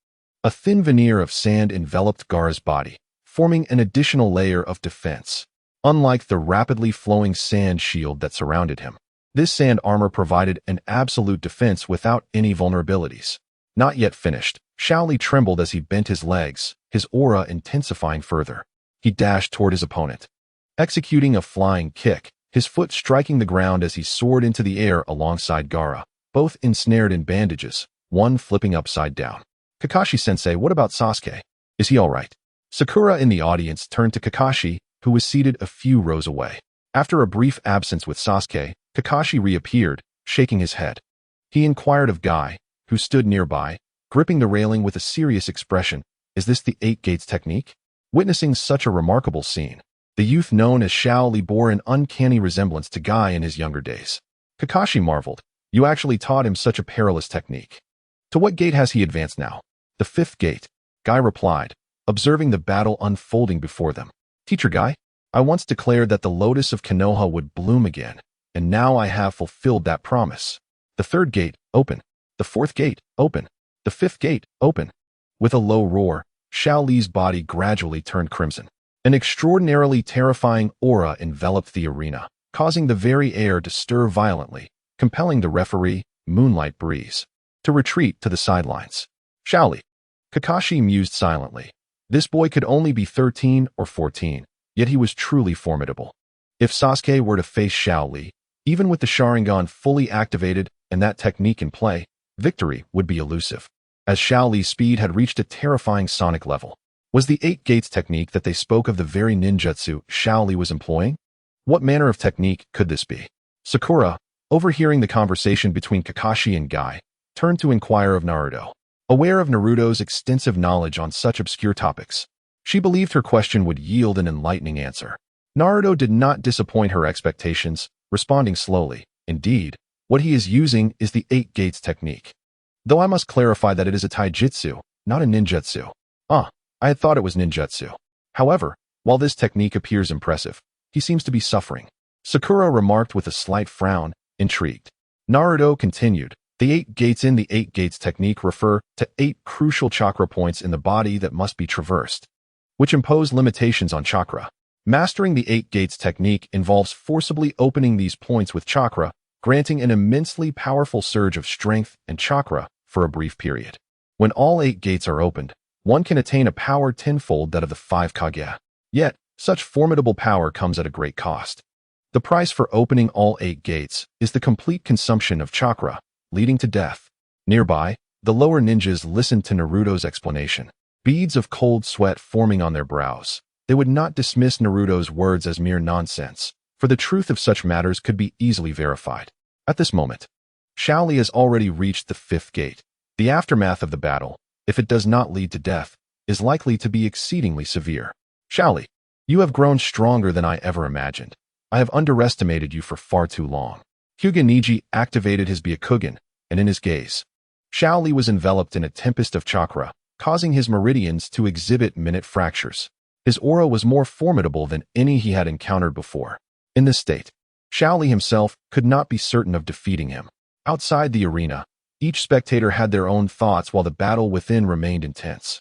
A thin veneer of sand enveloped Gaara's body, forming an additional layer of defense. Unlike the rapidly flowing sand shield that surrounded him, this sand armor provided an absolute defense without any vulnerabilities. Not yet finished, Shaoli trembled as he bent his legs, his aura intensifying further. He dashed toward his opponent, executing a flying kick, his foot striking the ground as he soared into the air alongside Gaara, both ensnared in bandages, one flipping upside down. Kakashi-sensei, what about Sasuke? Is he all right? Sakura in the audience turned to Kakashi, who was seated a few rows away. After a brief absence with Sasuke, Kakashi reappeared, shaking his head. He inquired of Guy, who stood nearby, gripping the railing with a serious expression. Is this the Eight Gates technique? Witnessing such a remarkable scene, the youth known as Shaoli bore an uncanny resemblance to Guy in his younger days. Kakashi marveled. You actually taught him such a perilous technique. To what gate has he advanced now? The fifth gate, Guy replied, observing the battle unfolding before them. Teacher Guy, I once declared that the lotus of Konoha would bloom again, and now I have fulfilled that promise. The third gate, open. The fourth gate, open. The fifth gate, open. With a low roar, Shaoli's body gradually turned crimson. An extraordinarily terrifying aura enveloped the arena, causing the very air to stir violently, compelling the referee, Moonlight Breeze, to retreat to the sidelines. Shaoli. Kakashi mused silently. This boy could only be 13 or 14, yet he was truly formidable. If Sasuke were to face Shaoli, even with the Sharingan fully activated and that technique in play, victory would be elusive, as Shaoli's speed had reached a terrifying sonic level. Was the Eight Gates technique that they spoke of the very ninjutsu Shaoli was employing? What manner of technique could this be? Sakura, overhearing the conversation between Kakashi and Guy, turned to inquire of Naruto. Aware of Naruto's extensive knowledge on such obscure topics, she believed her question would yield an enlightening answer. Naruto did not disappoint her expectations, responding slowly. Indeed, what he is using is the Eight Gates technique. Though I must clarify that it is a taijutsu, not a ninjutsu. I had thought it was ninjutsu. However, while this technique appears impressive, he seems to be suffering. Sakura remarked with a slight frown, intrigued. Naruto continued. The Eight Gates in the Eight Gates technique refer to 8 crucial chakra points in the body that must be traversed, which impose limitations on chakra. Mastering the Eight Gates technique involves forcibly opening these points with chakra, granting an immensely powerful surge of strength and chakra for a brief period. When all 8 gates are opened, one can attain a power tenfold that of the 5 Kage. Yet, such formidable power comes at a great cost. The price for opening all 8 gates is the complete consumption of chakra, leading to death. Nearby, the lower ninjas listened to Naruto's explanation, beads of cold sweat forming on their brows. They would not dismiss Naruto's words as mere nonsense, for the truth of such matters could be easily verified. At this moment, Shaoli has already reached the 5th gate. The aftermath of the battle, if it does not lead to death, is likely to be exceedingly severe. Shaoli, you have grown stronger than I ever imagined. I have underestimated you for far too long. Hyuga Niji activated his Byakugan, and in his gaze, Shaoli was enveloped in a tempest of chakra, causing his meridians to exhibit minute fractures. His aura was more formidable than any he had encountered before. In this state, Shaoli himself could not be certain of defeating him. Outside the arena, each spectator had their own thoughts while the battle within remained intense.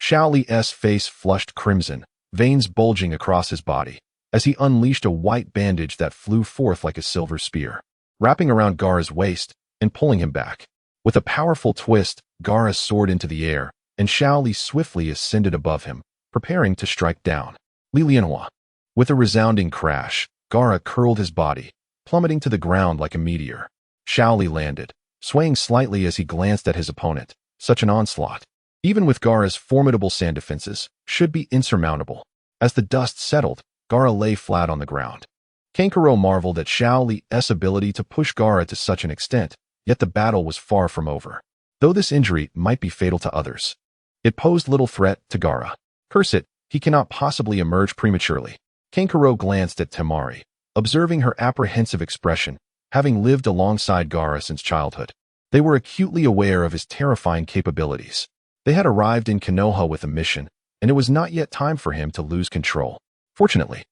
Shaoli's face flushed crimson, veins bulging across his body, as he unleashed a white bandage that flew forth like a silver spear, wrapping around Gaara's waist and pulling him back. With a powerful twist, Gaara soared into the air, and Shaoli swiftly ascended above him, preparing to strike down. Lilienhua. With a resounding crash, Gaara curled his body, plummeting to the ground like a meteor. Shaoli landed, swaying slightly as he glanced at his opponent, Such an onslaught, even with Gaara's formidable sand defenses, should be insurmountable. As the dust settled, Gaara lay flat on the ground. Kankuro marveled at Xiao Li's ability to push Gaara to such an extent, yet the battle was far from over. Though this injury might be fatal to others, it posed little threat to Gaara. Curse it, he cannot possibly emerge prematurely. Kankuro glanced at Temari, observing her apprehensive expression, having lived alongside Gaara since childhood. They were acutely aware of his terrifying capabilities. They had arrived in Konoha with a mission, and it was not yet time for him to lose control. Fortunately,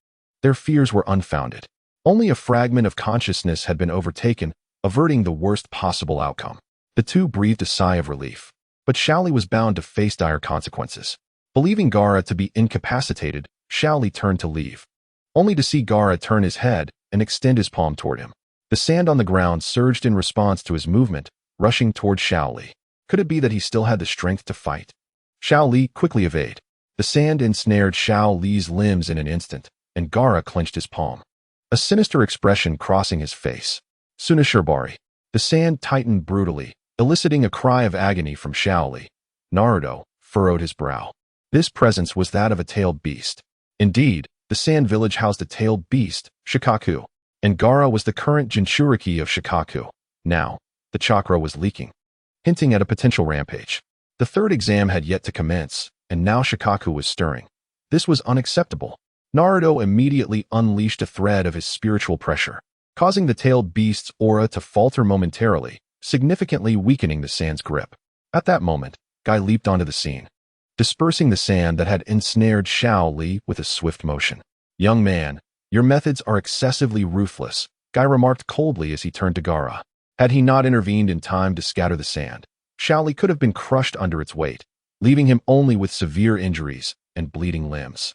their fears were unfounded. Only a fragment of consciousness had been overtaken, averting the worst possible outcome. The two breathed a sigh of relief. But Xiao Li was bound to face dire consequences. Believing Gaara to be incapacitated, Xiao Li turned to leave, only to see Gaara turn his head and extend his palm toward him. The sand on the ground surged in response to his movement, rushing toward Xiao Li. Could it be that he still had the strength to fight? Xiao Li quickly evaded. The sand ensnared Xiao Li's limbs in an instant, and Gaara clenched his palm, a sinister expression crossing his face. Sunashibari. The sand tightened brutally, eliciting a cry of agony from Xiao Li. Naruto furrowed his brow. This presence was that of a tailed beast. Indeed, the sand village housed a tailed beast, Shikaku, and Gaara was the current Jinchuriki of Shikaku. Now, the chakra was leaking, hinting at a potential rampage. The third exam had yet to commence, and now Shikaku was stirring. This was unacceptable. Naruto immediately unleashed a thread of his spiritual pressure, causing the tailed beast's aura to falter momentarily, significantly weakening the sand's grip. At that moment, Guy leaped onto the scene, dispersing the sand that had ensnared Xiao Li with a swift motion. "Young man, your methods are excessively ruthless," Guy remarked coldly as he turned to Gaara. Had he not intervened in time to scatter the sand, Xiao Li could have been crushed under its weight, leaving him only with severe injuries and bleeding limbs.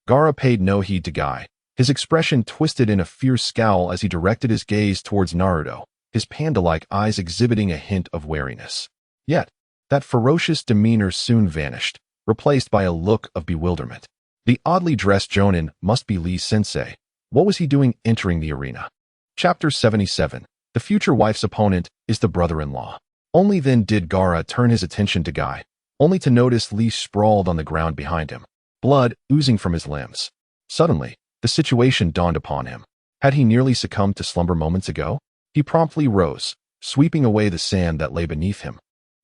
Gaara paid no heed to Guy, his expression twisted in a fierce scowl as he directed his gaze towards Naruto, his panda-like eyes exhibiting a hint of wariness. Yet, that ferocious demeanor soon vanished, replaced by a look of bewilderment. The oddly dressed Jonin must be Lee Sensei. What was he doing entering the arena? Chapter 77. The future wife's opponent is the brother-in-law. Only then did Gaara turn his attention to Guy, only to notice Lee sprawled on the ground behind him, blood oozing from his limbs. Suddenly, the situation dawned upon him. Had he nearly succumbed to slumber moments ago? He promptly rose, sweeping away the sand that lay beneath him,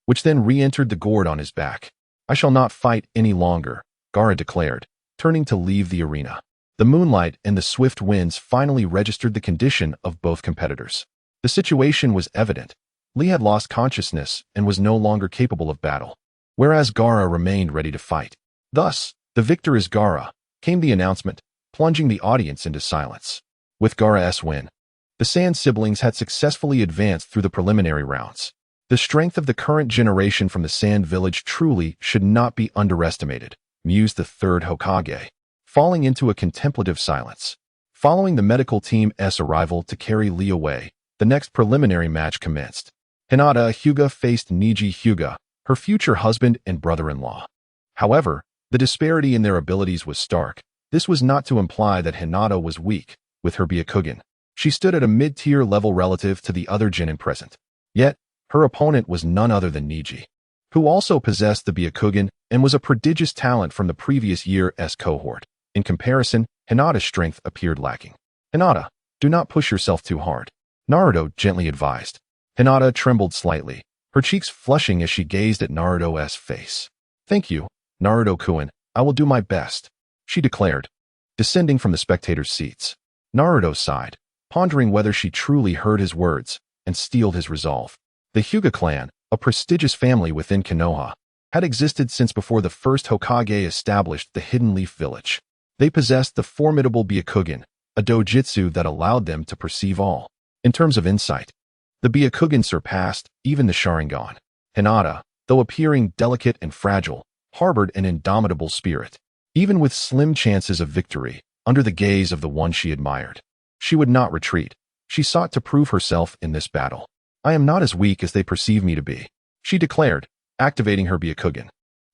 which then re-entered the gourd on his back. "I shall not fight any longer," Gaara declared, turning to leave the arena. The moonlight and the swift winds finally registered the condition of both competitors. The situation was evident. Lee had lost consciousness and was no longer capable of battle, whereas Gaara remained ready to fight. Thus, the victor is Gaara, came the announcement, plunging the audience into silence. With Gaara's win, the Sand siblings had successfully advanced through the preliminary rounds. The strength of the current generation from the Sand village truly should not be underestimated, mused the third Hokage, falling into a contemplative silence. Following the medical team's arrival to carry Lee away, the next preliminary match commenced. Hinata Hyuga faced Niji Hyuga, her future husband and brother-in-law. However, the disparity in their abilities was stark. This was not to imply that Hinata was weak. With her Byakugan, she stood at a mid-tier level relative to the other genin present. Yet, her opponent was none other than Niji, who also possessed the Byakugan and was a prodigious talent from the previous year's cohort. In comparison, Hinata's strength appeared lacking. "Hinata, do not push yourself too hard," Naruto gently advised. Hinata trembled slightly, her cheeks flushing as she gazed at Naruto's face. "Thank you, Naruto-kun, I will do my best," she declared, descending from the spectators' seats. Naruto sighed, pondering whether she truly heard his words, and steeled his resolve. The Hyuga clan, a prestigious family within Konoha, had existed since before the first Hokage established the Hidden Leaf Village. They possessed the formidable Byakugan, a dojutsu that allowed them to perceive all. In terms of insight, the Byakugan surpassed even the Sharingan. Hinata, though appearing delicate and fragile, harbored an indomitable spirit. Even with slim chances of victory, under the gaze of the one she admired, she would not retreat. She sought to prove herself in this battle. "I am not as weak as they perceive me to be," she declared, activating her Byakugan.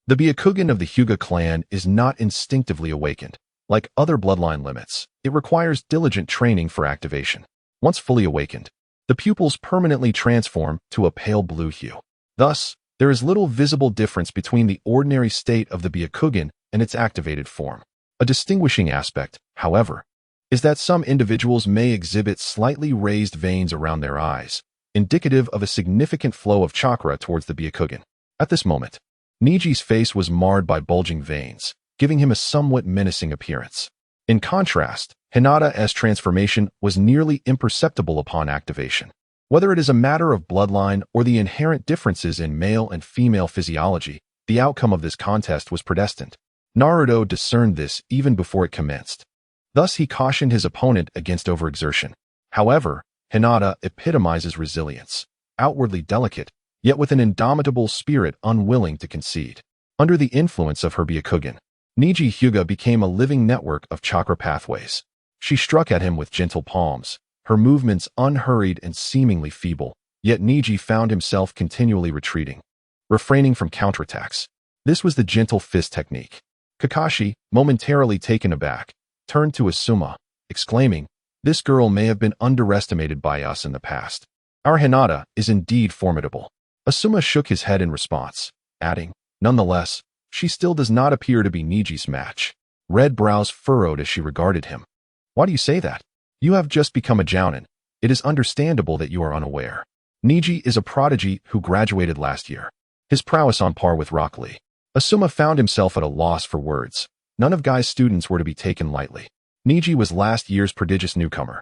The Byakugan of the Hyuga clan is not instinctively awakened. Like other bloodline limits, it requires diligent training for activation. Once fully awakened, the pupils permanently transform to a pale blue hue. Thus, There is little visible difference between the ordinary state of the Byakugan and its activated form. A distinguishing aspect, however, is that some individuals may exhibit slightly raised veins around their eyes, indicative of a significant flow of chakra towards the Byakugan. At this moment, Niji's face was marred by bulging veins, giving him a somewhat menacing appearance. In contrast, Hinata's transformation was nearly imperceptible upon activation. Whether it is a matter of bloodline or the inherent differences in male and female physiology, the outcome of this contest was predestined. Naruto discerned this even before it commenced. Thus he cautioned his opponent against overexertion. However, Hinata epitomizes resilience, outwardly delicate, yet with an indomitable spirit unwilling to concede. Under the influence of her Byakugan, Niji Hyuga became a living network of chakra pathways. She struck at him with gentle palms, her movements unhurried and seemingly feeble, yet Niji found himself continually retreating, refraining from counterattacks. This was the gentle fist technique. Kakashi, momentarily taken aback, turned to Asuma, exclaiming, "This girl may have been underestimated by us in the past. Our Hinata is indeed formidable." Asuma shook his head in response, adding, "Nonetheless, she still does not appear to be Niji's match." Red brows furrowed as she regarded him. "Why do you say that? You have just become a jounin. It is understandable that you are unaware. Niji is a prodigy who graduated last year. His prowess on par with Rock Lee." Asuma found himself at a loss for words. None of Guy's students were to be taken lightly. Niji was last year's prodigious newcomer,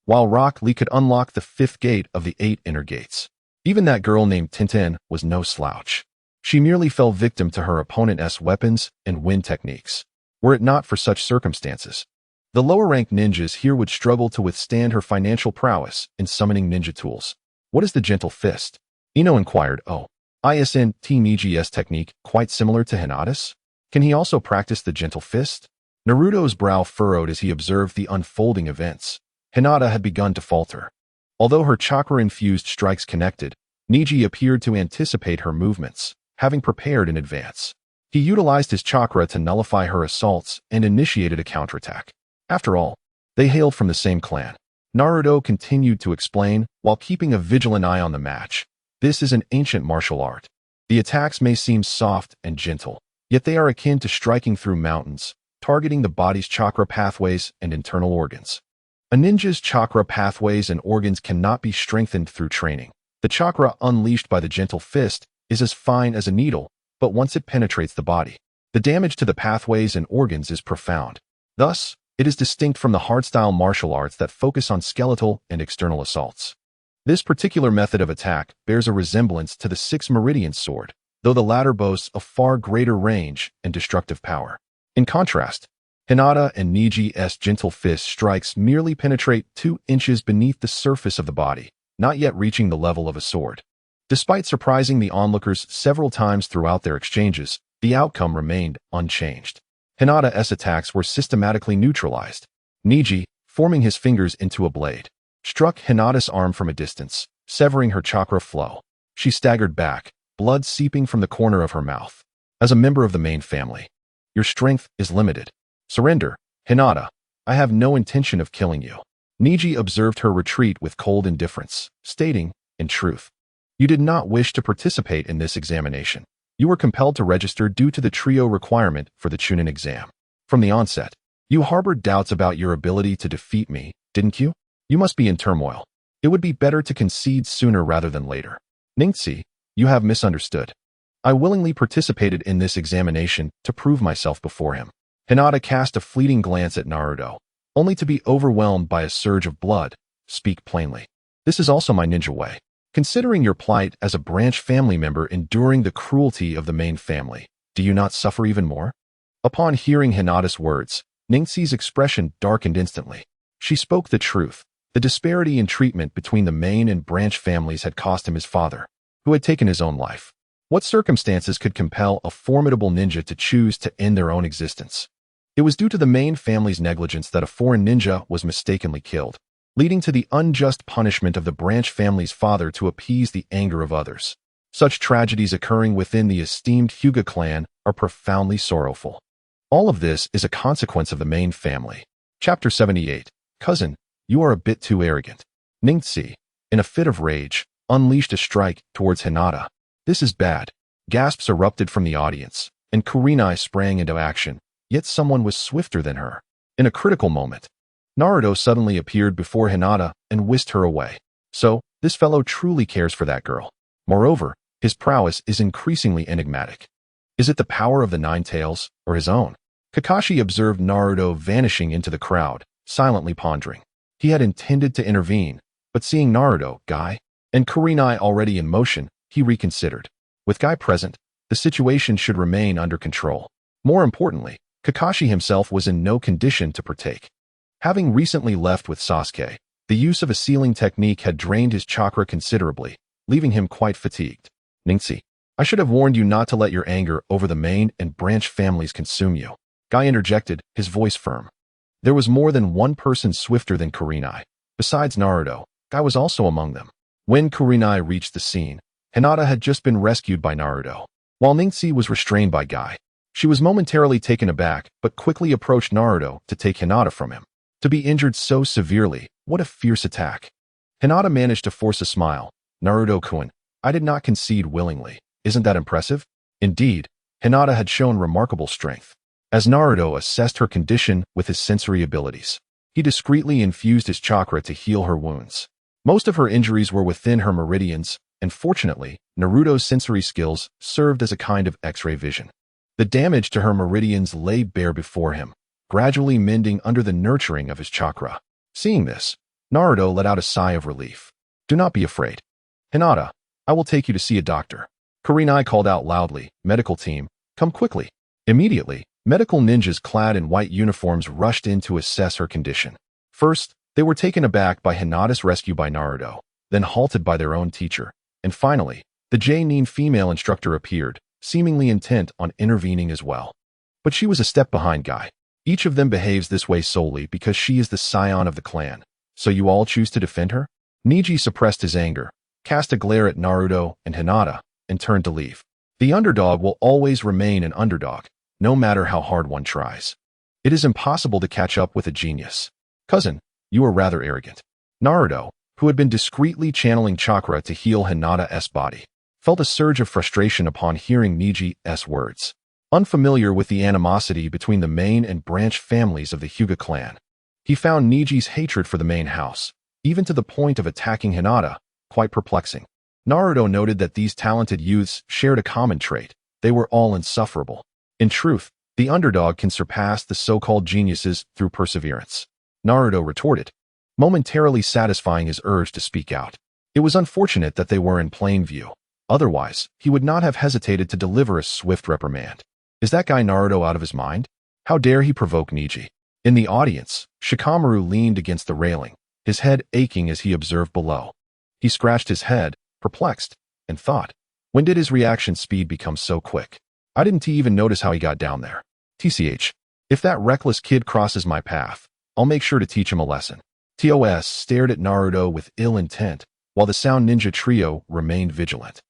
while Rock Lee could unlock the 5th gate of the 8 inner gates. Even that girl named Tintin was no slouch. She merely fell victim to her opponent's weapons and wind techniques. Were it not for such circumstances, the lower-ranked ninjas here would struggle to withstand her financial prowess in summoning ninja tools. "What is the gentle fist?" Ino inquired. "Oh, isn't Niji's technique quite similar to Hinata's? Can he also practice the gentle fist?" Naruto's brow furrowed as he observed the unfolding events. Hinata had begun to falter. Although her chakra-infused strikes connected, Niji appeared to anticipate her movements, having prepared in advance. He utilized his chakra to nullify her assaults and initiated a counterattack. After all, they hailed from the same clan. Naruto continued to explain, while keeping a vigilant eye on the match. This is an ancient martial art. The attacks may seem soft and gentle, yet they are akin to striking through mountains, targeting the body's chakra pathways and internal organs. A ninja's chakra pathways and organs cannot be strengthened through training. The chakra unleashed by the gentle fist is as fine as a needle, but once it penetrates the body, the damage to the pathways and organs is profound. Thus, it is distinct from the hardstyle martial arts that focus on skeletal and external assaults. This particular method of attack bears a resemblance to the 6 meridian sword, though the latter boasts a far greater range and destructive power. In contrast, Hinata and Niji's gentle fist strikes merely penetrate 2 inches beneath the surface of the body, not yet reaching the level of a sword. Despite surprising the onlookers several times throughout their exchanges, the outcome remained unchanged. Hinata's attacks were systematically neutralized. Niji, forming his fingers into a blade, struck Hinata's arm from a distance, severing her chakra flow. She staggered back, blood seeping from the corner of her mouth. "As a member of the main family, your strength is limited. Surrender, Hinata. I have no intention of killing you." Niji observed her retreat with cold indifference, stating, "In truth, you did not wish to participate in this examination. You were compelled to register due to the trio requirement for the Chunin exam. From the onset, you harbored doubts about your ability to defeat me, didn't you? You must be in turmoil. It would be better to concede sooner rather than later. Ninjutsu, you have misunderstood. I willingly participated in this examination to prove myself before him." Hinata cast a fleeting glance at Naruto, only to be overwhelmed by a surge of blood. "Speak plainly. This is also my ninja way. Considering your plight as a branch family member enduring the cruelty of the main family, do you not suffer even more?" Upon hearing Hinata's words, Ninjutsu's expression darkened instantly. She spoke the truth. The disparity in treatment between the main and branch families had cost him his father, who had taken his own life. What circumstances could compel a formidable ninja to choose to end their own existence? It was due to the main family's negligence that a foreign ninja was mistakenly killed, leading to the unjust punishment of the branch family's father to appease the anger of others. Such tragedies occurring within the esteemed Hyuga clan are profoundly sorrowful. All of this is a consequence of the main family. Chapter 78. Cousin, you are a bit too arrogant. Ninjutsu, in a fit of rage, unleashed a strike towards Hinata. "This is bad. Gasps erupted from the audience, and Kurenai sprang into action, yet someone was swifter than her. In a critical moment, Naruto suddenly appeared before Hinata and whisked her away. So, this fellow truly cares for that girl. Moreover, his prowess is increasingly enigmatic. Is it the power of the Nine Tails, or his own? Kakashi observed Naruto vanishing into the crowd, silently pondering. He had intended to intervene, but seeing Naruto, Guy, and Kurenai already in motion, he reconsidered. With Guy present, the situation should remain under control. More importantly, Kakashi himself was in no condition to partake. Having recently left with Sasuke, the use of a sealing technique had drained his chakra considerably, leaving him quite fatigued. Ningxi, I should have warned you not to let your anger over the main and branch families consume you. Guy interjected, his voice firm. There was more than one person swifter than Kurenai. Besides Naruto, Guy was also among them. When Kurenai reached the scene, Hinata had just been rescued by Naruto, while Ningxi was restrained by Guy. She was momentarily taken aback, but quickly approached Naruto to take Hinata from him. To be injured so severely, what a fierce attack. Hinata managed to force a smile. Naruto-kun, I did not concede willingly. Isn't that impressive? Indeed, Hinata had shown remarkable strength. As Naruto assessed her condition with his sensory abilities, he discreetly infused his chakra to heal her wounds. Most of her injuries were within her meridians, and fortunately, Naruto's sensory skills served as a kind of X-ray vision. The damage to her meridians lay bare before him, gradually mending under the nurturing of his chakra. Seeing this, Naruto let out a sigh of relief. Do not be afraid. Hinata, I will take you to see a doctor. Kurenai called out loudly, medical team, come quickly. Immediately, medical ninjas clad in white uniforms rushed in to assess her condition. First, they were taken aback by Hinata's rescue by Naruto, then halted by their own teacher, and finally, the J-Nin female instructor appeared, seemingly intent on intervening as well. But she was a step behind Guy. Each of them behaves this way solely because she is the scion of the clan. So you all choose to defend her? Neji suppressed his anger, cast a glare at Naruto and Hinata, and turned to leave. The underdog will always remain an underdog, no matter how hard one tries. It is impossible to catch up with a genius. Cousin, you are rather arrogant. Naruto, who had been discreetly channeling chakra to heal Hinata's body, felt a surge of frustration upon hearing Neji's words. Unfamiliar with the animosity between the main and branch families of the Hyuga clan, he found Neji's hatred for the main house, even to the point of attacking Hinata, quite perplexing. Naruto noted that these talented youths shared a common trait. They were all insufferable. In truth, the underdog can surpass the so-called geniuses through perseverance. Naruto retorted, momentarily satisfying his urge to speak out. It was unfortunate that they were in plain view. Otherwise, he would not have hesitated to deliver a swift reprimand. Is that guy Naruto out of his mind? How dare he provoke Neji? In the audience, Shikamaru leaned against the railing, his head aching as he observed below. He scratched his head, perplexed, and thought, when did his reaction speed become so quick? I didn't even notice how he got down there. TCH, if that reckless kid crosses my path, I'll make sure to teach him a lesson. TOS stared at Naruto with ill intent, while the Sound Ninja trio remained vigilant.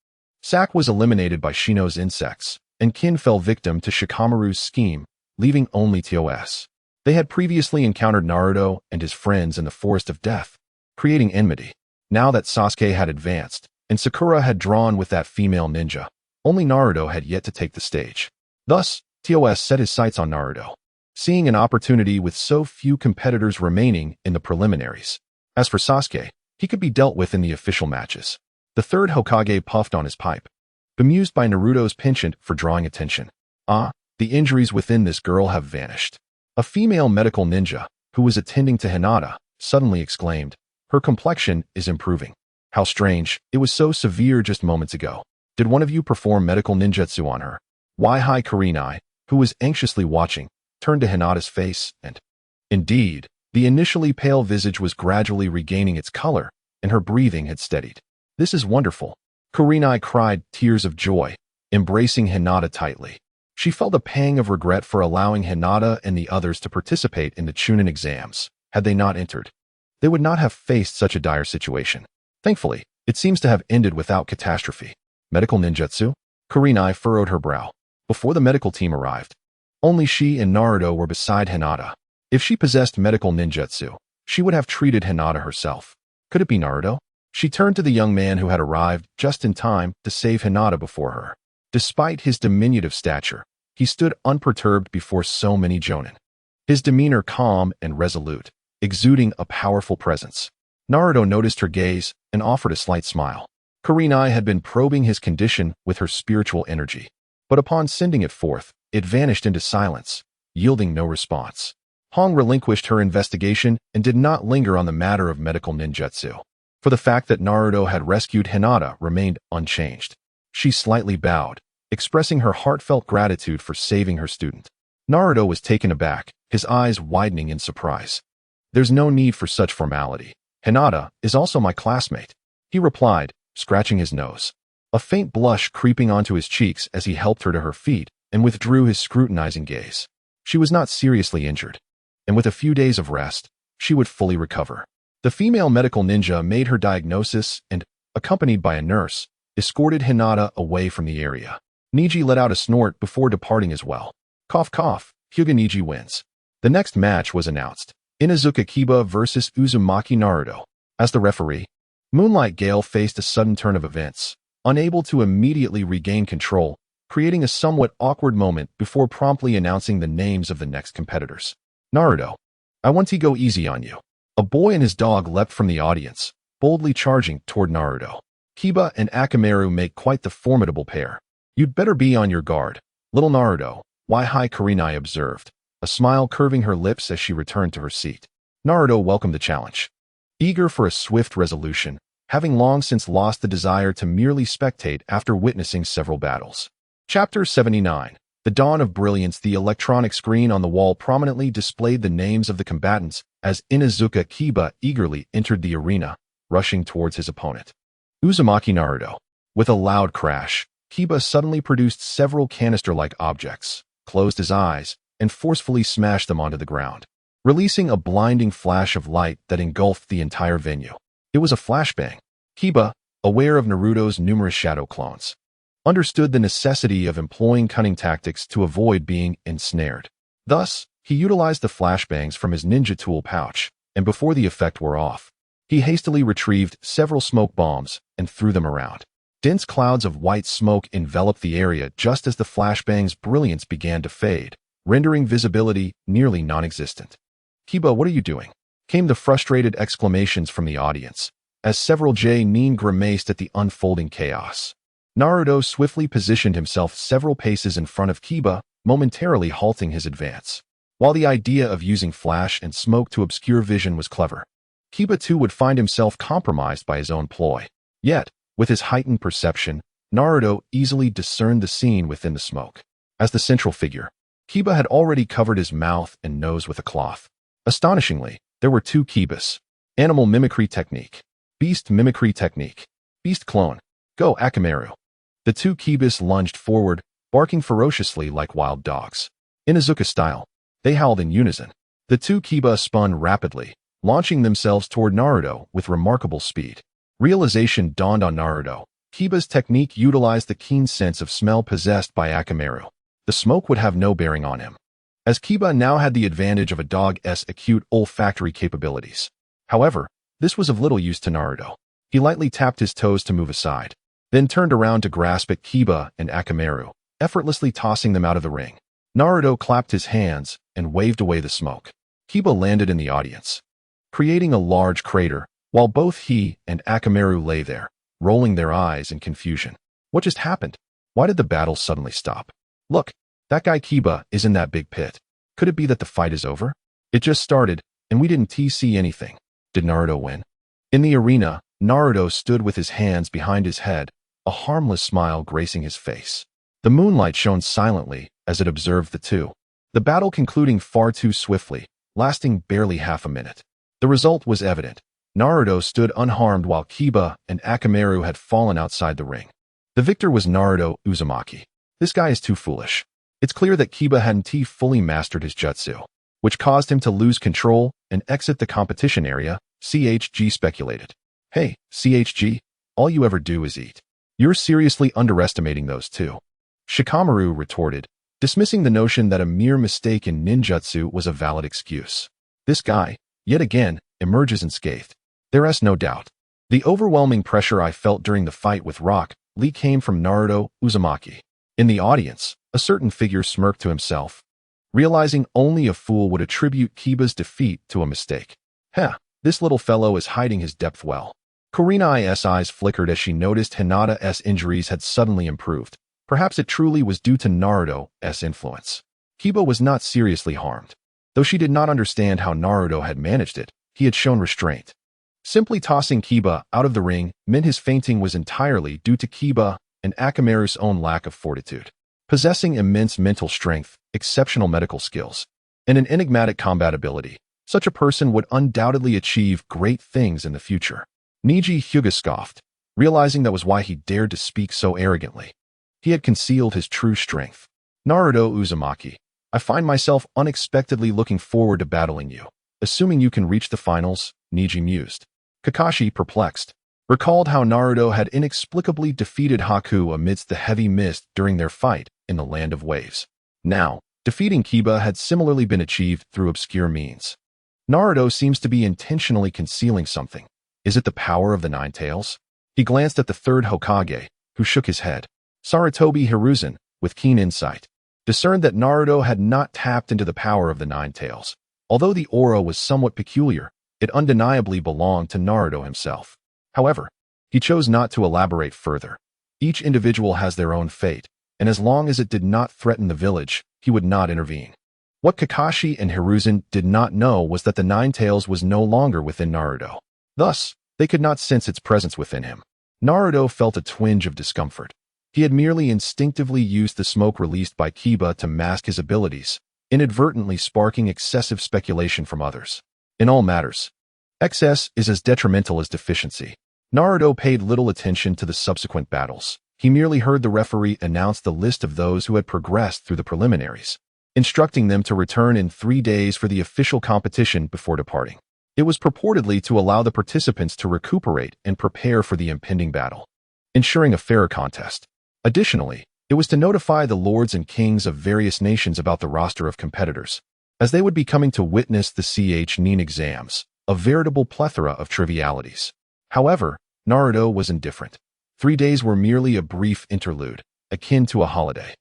Sak was eliminated by Shino's insects, and Kin fell victim to Shikamaru's scheme, leaving only TOS. They had previously encountered Naruto and his friends in the Forest of Death, creating enmity. Now that Sasuke had advanced, and Sakura had drawn with that female ninja, only Naruto had yet to take the stage. Thus, TOS set his sights on Naruto, seeing an opportunity with so few competitors remaining in the preliminaries. As for Sasuke, he could be dealt with in the official matches. The third Hokage puffed on his pipe, bemused by Naruto's penchant for drawing attention. Ah, the injuries within this girl have vanished. A female medical ninja, who was attending to Hinata, suddenly exclaimed, her complexion is improving. How strange, it was so severe just moments ago. Did one of you perform medical ninjutsu on her? Why Kurenai, who was anxiously watching, turned to Hinata's face and... Indeed, the initially pale visage was gradually regaining its color, and her breathing had steadied. This is wonderful. Kurenai cried tears of joy, embracing Hinata tightly. She felt a pang of regret for allowing Hinata and the others to participate in the Chunin exams. Had they not entered, they would not have faced such a dire situation. Thankfully, it seems to have ended without catastrophe. Medical ninjutsu? Kurenai furrowed her brow. Before the medical team arrived, only she and Naruto were beside Hinata. If she possessed medical ninjutsu, she would have treated Hinata herself. Could it be Naruto? She turned to the young man who had arrived just in time to save Hinata before her. Despite his diminutive stature, he stood unperturbed before so many jonin. His demeanor calm and resolute, exuding a powerful presence. Naruto noticed her gaze and offered a slight smile. Kurenai had been probing his condition with her spiritual energy, but upon sending it forth, it vanished into silence, yielding no response. Hong relinquished her investigation and did not linger on the matter of medical ninjutsu, for the fact that Naruto had rescued Hinata remained unchanged. She slightly bowed, expressing her heartfelt gratitude for saving her student. Naruto was taken aback, his eyes widening in surprise. "There's no need for such formality. Hinata is also my classmate," he replied, scratching his nose. A faint blush creeping onto his cheeks as he helped her to her feet and withdrew his scrutinizing gaze. She was not seriously injured, and with a few days of rest, she would fully recover. The female medical ninja made her diagnosis and, accompanied by a nurse, escorted Hinata away from the area. Niji let out a snort before departing as well. Cough cough, Hyuga Niji wins. The next match was announced. Inuzuka Kiba versus Uzumaki Naruto. As the referee, Moonlight Gale faced a sudden turn of events, unable to immediately regain control, creating a somewhat awkward moment before promptly announcing the names of the next competitors. "Naruto, I want to go easy on you." A boy and his dog leapt from the audience, boldly charging toward Naruto. Kiba and Akamaru make quite the formidable pair. "You'd better be on your guard, little Naruto," Wai-Hai Kurenai observed, a smile curving her lips as she returned to her seat. Naruto welcomed the challenge, eager for a swift resolution, having long since lost the desire to merely spectate after witnessing several battles. Chapter 79. The Dawn of Brilliance. The electronic screen on the wall prominently displayed the names of the combatants as Inuzuka Kiba eagerly entered the arena, rushing towards his opponent, Uzumaki Naruto. With a loud crash, Kiba suddenly produced several canister-like objects, closed his eyes, and forcefully smashed them onto the ground, releasing a blinding flash of light that engulfed the entire venue. It was a flashbang. Kiba, aware of Naruto's numerous shadow clones, understood the necessity of employing cunning tactics to avoid being ensnared. Thus, he utilized the flashbangs from his ninja tool pouch, and before the effect wore off, he hastily retrieved several smoke bombs and threw them around. Dense clouds of white smoke enveloped the area just as the flashbang's brilliance began to fade, rendering visibility nearly non-existent. "Kiba, what are you doing?" came the frustrated exclamations from the audience, as several J-nin grimaced at the unfolding chaos. Naruto swiftly positioned himself several paces in front of Kiba, momentarily halting his advance. While the idea of using flash and smoke to obscure vision was clever, Kiba too would find himself compromised by his own ploy. Yet, with his heightened perception, Naruto easily discerned the scene within the smoke. As the central figure, Kiba had already covered his mouth and nose with a cloth. Astonishingly, there were two Kibas. Animal mimicry technique. Beast mimicry technique. Beast clone. Go Akamaru. The two Kibas lunged forward, barking ferociously like wild dogs. Inuzuka style, they howled in unison. The two Kiba spun rapidly, launching themselves toward Naruto with remarkable speed. Realization dawned on Naruto. Kiba's technique utilized the keen sense of smell possessed by Akamaru. The smoke would have no bearing on him, as Kiba now had the advantage of a dog's acute olfactory capabilities. However, this was of little use to Naruto. He lightly tapped his toes to move aside, then turned around to grasp at Kiba and Akamaru, effortlessly tossing them out of the ring. Naruto clapped his hands and waved away the smoke. Kiba landed in the audience, creating a large crater, while both he and Akamaru lay there, rolling their eyes in confusion. What just happened? Why did the battle suddenly stop? Look, that guy Kiba is in that big pit. Could it be that the fight is over? It just started, and we didn't see anything. Did Naruto win? In the arena, Naruto stood with his hands behind his head, a harmless smile gracing his face. The moonlight shone silently as it observed the two, the battle concluding far too swiftly, lasting barely half a minute. The result was evident. Naruto stood unharmed while Kiba and Akamaru had fallen outside the ring. The victor was Naruto Uzumaki. This guy is too foolish. It's clear that Kiba hadn't fully mastered his jutsu, which caused him to lose control and exit the competition area, CHG speculated. Hey, CHG, all you ever do is eat. You're seriously underestimating those two. Shikamaru retorted, dismissing the notion that a mere mistake in ninjutsu was a valid excuse. This guy, yet again, emerges unscathed. There's no doubt. The overwhelming pressure I felt during the fight with Rock Lee came from Naruto Uzumaki. In the audience, a certain figure smirked to himself, realizing only a fool would attribute Kiba's defeat to a mistake. This little fellow is hiding his depth well. Kurina's eyes flickered as she noticed Hinata's injuries had suddenly improved. Perhaps it truly was due to Naruto's influence. Kiba was not seriously harmed. Though she did not understand how Naruto had managed it, he had shown restraint. Simply tossing Kiba out of the ring meant his fainting was entirely due to Kiba and Akamaru's own lack of fortitude. Possessing immense mental strength, exceptional medical skills, and an enigmatic combat ability, such a person would undoubtedly achieve great things in the future. Niji Hyuga scoffed, realizing that was why he dared to speak so arrogantly. He had concealed his true strength. Naruto Uzumaki, I find myself unexpectedly looking forward to battling you. Assuming you can reach the finals, Niji mused. Kakashi, perplexed, recalled how Naruto had inexplicably defeated Haku amidst the heavy mist during their fight in the Land of Waves. Now, defeating Kiba had similarly been achieved through obscure means. Naruto seems to be intentionally concealing something. Is it the power of the Nine Tails? He glanced at the third Hokage, who shook his head. Sarutobi Hiruzen, with keen insight, discerned that Naruto had not tapped into the power of the Nine Tails. Although the aura was somewhat peculiar, it undeniably belonged to Naruto himself. However, he chose not to elaborate further. Each individual has their own fate, and as long as it did not threaten the village, he would not intervene. What Kakashi and Hiruzen did not know was that the Nine Tails was no longer within Naruto. Thus, they could not sense its presence within him. Naruto felt a twinge of discomfort. He had merely instinctively used the smoke released by Kiba to mask his abilities, inadvertently sparking excessive speculation from others. In all matters, excess is as detrimental as deficiency. Naruto paid little attention to the subsequent battles. He merely heard the referee announce the list of those who had progressed through the preliminaries, instructing them to return in 3 days for the official competition before departing. It was purportedly to allow the participants to recuperate and prepare for the impending battle, ensuring a fairer contest. Additionally, it was to notify the lords and kings of various nations about the roster of competitors, as they would be coming to witness the Nin exams, a veritable plethora of trivialities. However, Naruto was indifferent. 3 days were merely a brief interlude, akin to a holiday.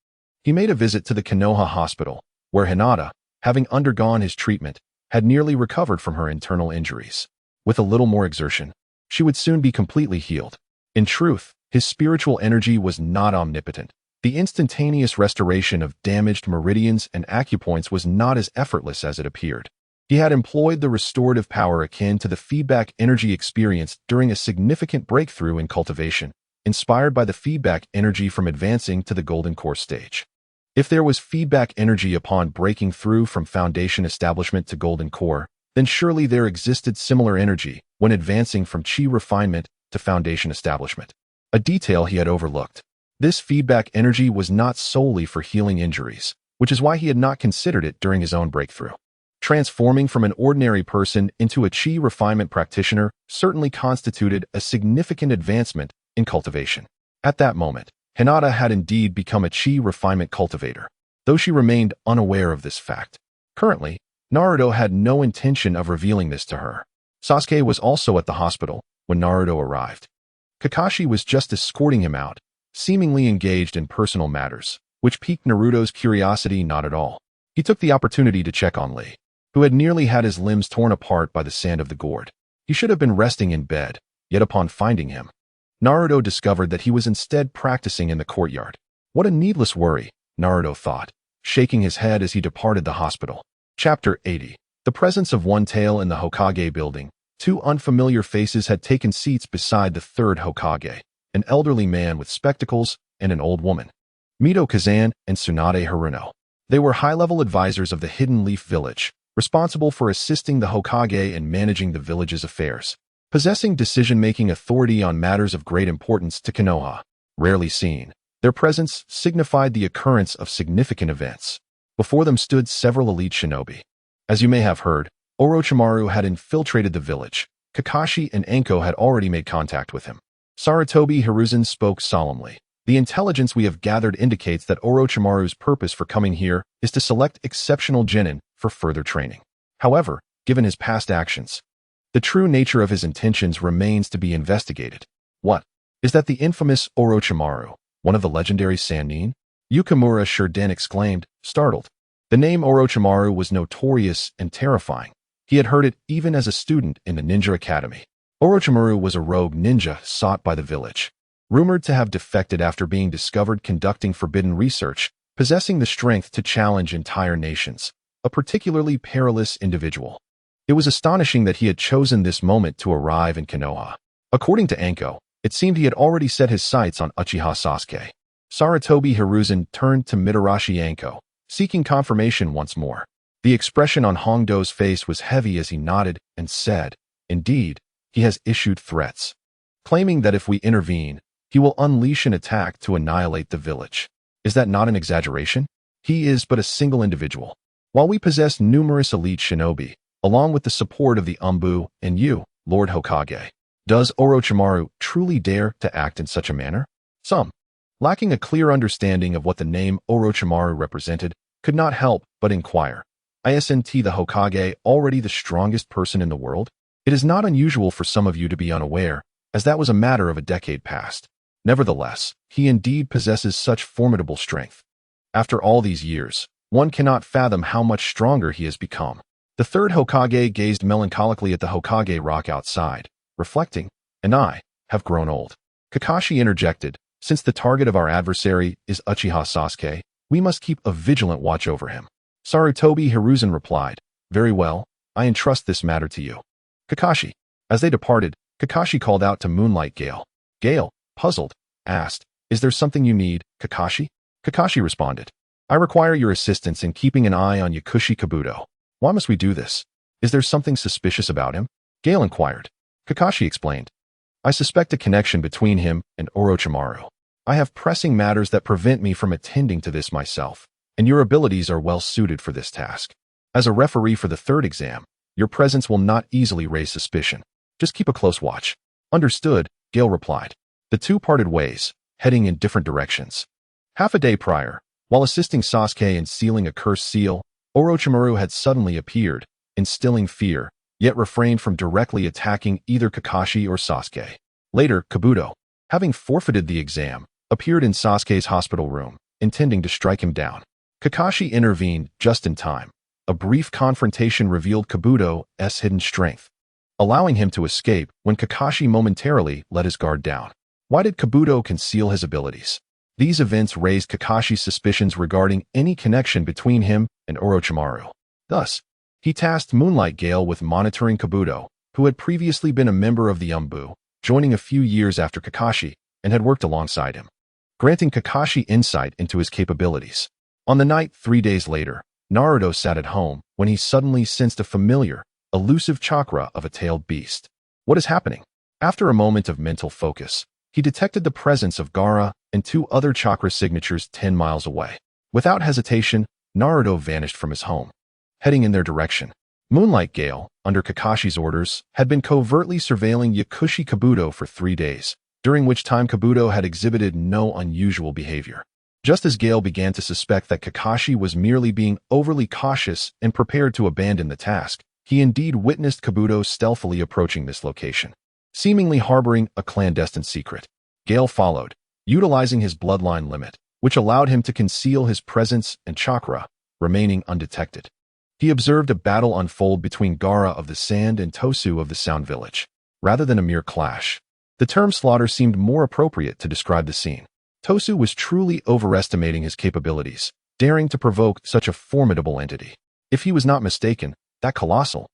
He made a visit to the Konoha hospital, where Hinata, having undergone his treatment, had nearly recovered from her internal injuries. With a little more exertion, she would soon be completely healed. In truth, his spiritual energy was not omnipotent. The instantaneous restoration of damaged meridians and acupoints was not as effortless as it appeared. He had employed the restorative power akin to the feedback energy experienced during a significant breakthrough in cultivation, inspired by the feedback energy from advancing to the Golden Core stage. If there was feedback energy upon breaking through from Foundation Establishment to Golden Core, then surely there existed similar energy when advancing from Chi Refinement to Foundation Establishment. A detail he had overlooked. This feedback energy was not solely for healing injuries, which is why he had not considered it during his own breakthrough. Transforming from an ordinary person into a Chi Refinement practitioner certainly constituted a significant advancement in cultivation. At that moment, Hinata had indeed become a Chi Refinement cultivator, though she remained unaware of this fact. Currently, Naruto had no intention of revealing this to her. Sasuke was also at the hospital when Naruto arrived. Kakashi was just escorting him out, seemingly engaged in personal matters, which piqued Naruto's curiosity not at all. He took the opportunity to check on Lee, who had nearly had his limbs torn apart by the sand of the gourd. He should have been resting in bed, yet upon finding him, Naruto discovered that he was instead practicing in the courtyard. What a needless worry, Naruto thought, shaking his head as he departed the hospital. Chapter 80. The presence of one tail in the Hokage building. 2 unfamiliar faces had taken seats beside the third Hokage, an elderly man with spectacles and an old woman. Mito Kazan and Tsunade Haruno. They were high-level advisors of the Hidden Leaf Village, responsible for assisting the Hokage in managing the village's affairs. Possessing decision-making authority on matters of great importance to Konoha, rarely seen, their presence signified the occurrence of significant events. Before them stood several elite shinobi. As you may have heard, Orochimaru had infiltrated the village. Kakashi and Anko had already made contact with him. Sarutobi Hiruzen spoke solemnly. The intelligence we have gathered indicates that Orochimaru's purpose for coming here is to select exceptional genin for further training. However, given his past actions, the true nature of his intentions remains to be investigated. What? Is that the infamous Orochimaru, one of the legendary Sannin? Yukimura Shurden exclaimed, startled. The name Orochimaru was notorious and terrifying. He had heard it even as a student in the ninja academy. Orochimaru was a rogue ninja sought by the village. Rumored to have defected after being discovered conducting forbidden research, possessing the strength to challenge entire nations. A particularly perilous individual. It was astonishing that he had chosen this moment to arrive in Konoha. According to Anko, it seemed he had already set his sights on Uchiha Sasuke. Sarutobi Hiruzen turned to Mitarashi Anko, seeking confirmation once more. The expression on Hongdo's face was heavy as he nodded and said, indeed, he has issued threats, claiming that if we intervene, he will unleash an attack to annihilate the village. Is that not an exaggeration? He is but a single individual. While we possess numerous elite shinobi, along with the support of the Umbu and you, Lord Hokage, does Orochimaru truly dare to act in such a manner? Some, lacking a clear understanding of what the name Orochimaru represented, could not help but inquire. Isn't the Hokage already the strongest person in the world? It is not unusual for some of you to be unaware, as that was a matter of a decade past. Nevertheless, he indeed possesses such formidable strength. After all these years, one cannot fathom how much stronger he has become. The third Hokage gazed melancholically at the Hokage rock outside, reflecting, and I have grown old. Kakashi interjected, since the target of our adversary is Uchiha Sasuke, we must keep a vigilant watch over him. Sarutobi Hiruzen replied, very well, I entrust this matter to you. Kakashi. As they departed, Kakashi called out to Moonlight Gale. Gale, puzzled, asked, is there something you need, Kakashi? Kakashi responded, I require your assistance in keeping an eye on Yakushi Kabuto. Why must we do this? Is there something suspicious about him? Gale inquired. Kakashi explained, I suspect a connection between him and Orochimaru. I have pressing matters that prevent me from attending to this myself, and your abilities are well suited for this task. As a referee for the third exam, your presence will not easily raise suspicion. Just keep a close watch. Understood, Gale replied. The two parted ways, heading in different directions. Half a day prior, while assisting Sasuke in sealing a cursed seal, Orochimaru had suddenly appeared, instilling fear, yet refrained from directly attacking either Kakashi or Sasuke. Later, Kabuto, having forfeited the exam, appeared in Sasuke's hospital room, intending to strike him down. Kakashi intervened just in time. A brief confrontation revealed Kabuto's hidden strength, allowing him to escape when Kakashi momentarily let his guard down. Why did Kabuto conceal his abilities? These events raised Kakashi's suspicions regarding any connection between him and Orochimaru. Thus, he tasked Moonlight Gale with monitoring Kabuto, who had previously been a member of the Umbu, joining a few years after Kakashi, and had worked alongside him, granting Kakashi insight into his capabilities. On the night 3 days later, Naruto sat at home when he suddenly sensed a familiar, elusive chakra of a tailed beast. What is happening? After a moment of mental focus, he detected the presence of Gaara and 2 other chakra signatures 10 miles away. Without hesitation, Naruto vanished from his home, heading in their direction. Moonlight Gale, under Kakashi's orders, had been covertly surveilling Yakushi Kabuto for 3 days, during which time Kabuto had exhibited no unusual behavior. Just as Gale began to suspect that Kakashi was merely being overly cautious and prepared to abandon the task, he indeed witnessed Kabuto stealthily approaching this location, seemingly harboring a clandestine secret. Gale followed, utilizing his bloodline limit, which allowed him to conceal his presence and chakra, remaining undetected. He observed a battle unfold between Gaara of the Sand and Tosu of the Sound Village, rather than a mere clash. The term slaughter seemed more appropriate to describe the scene. Tosu was truly overestimating his capabilities, daring to provoke such a formidable entity. If he was not mistaken, that colossal,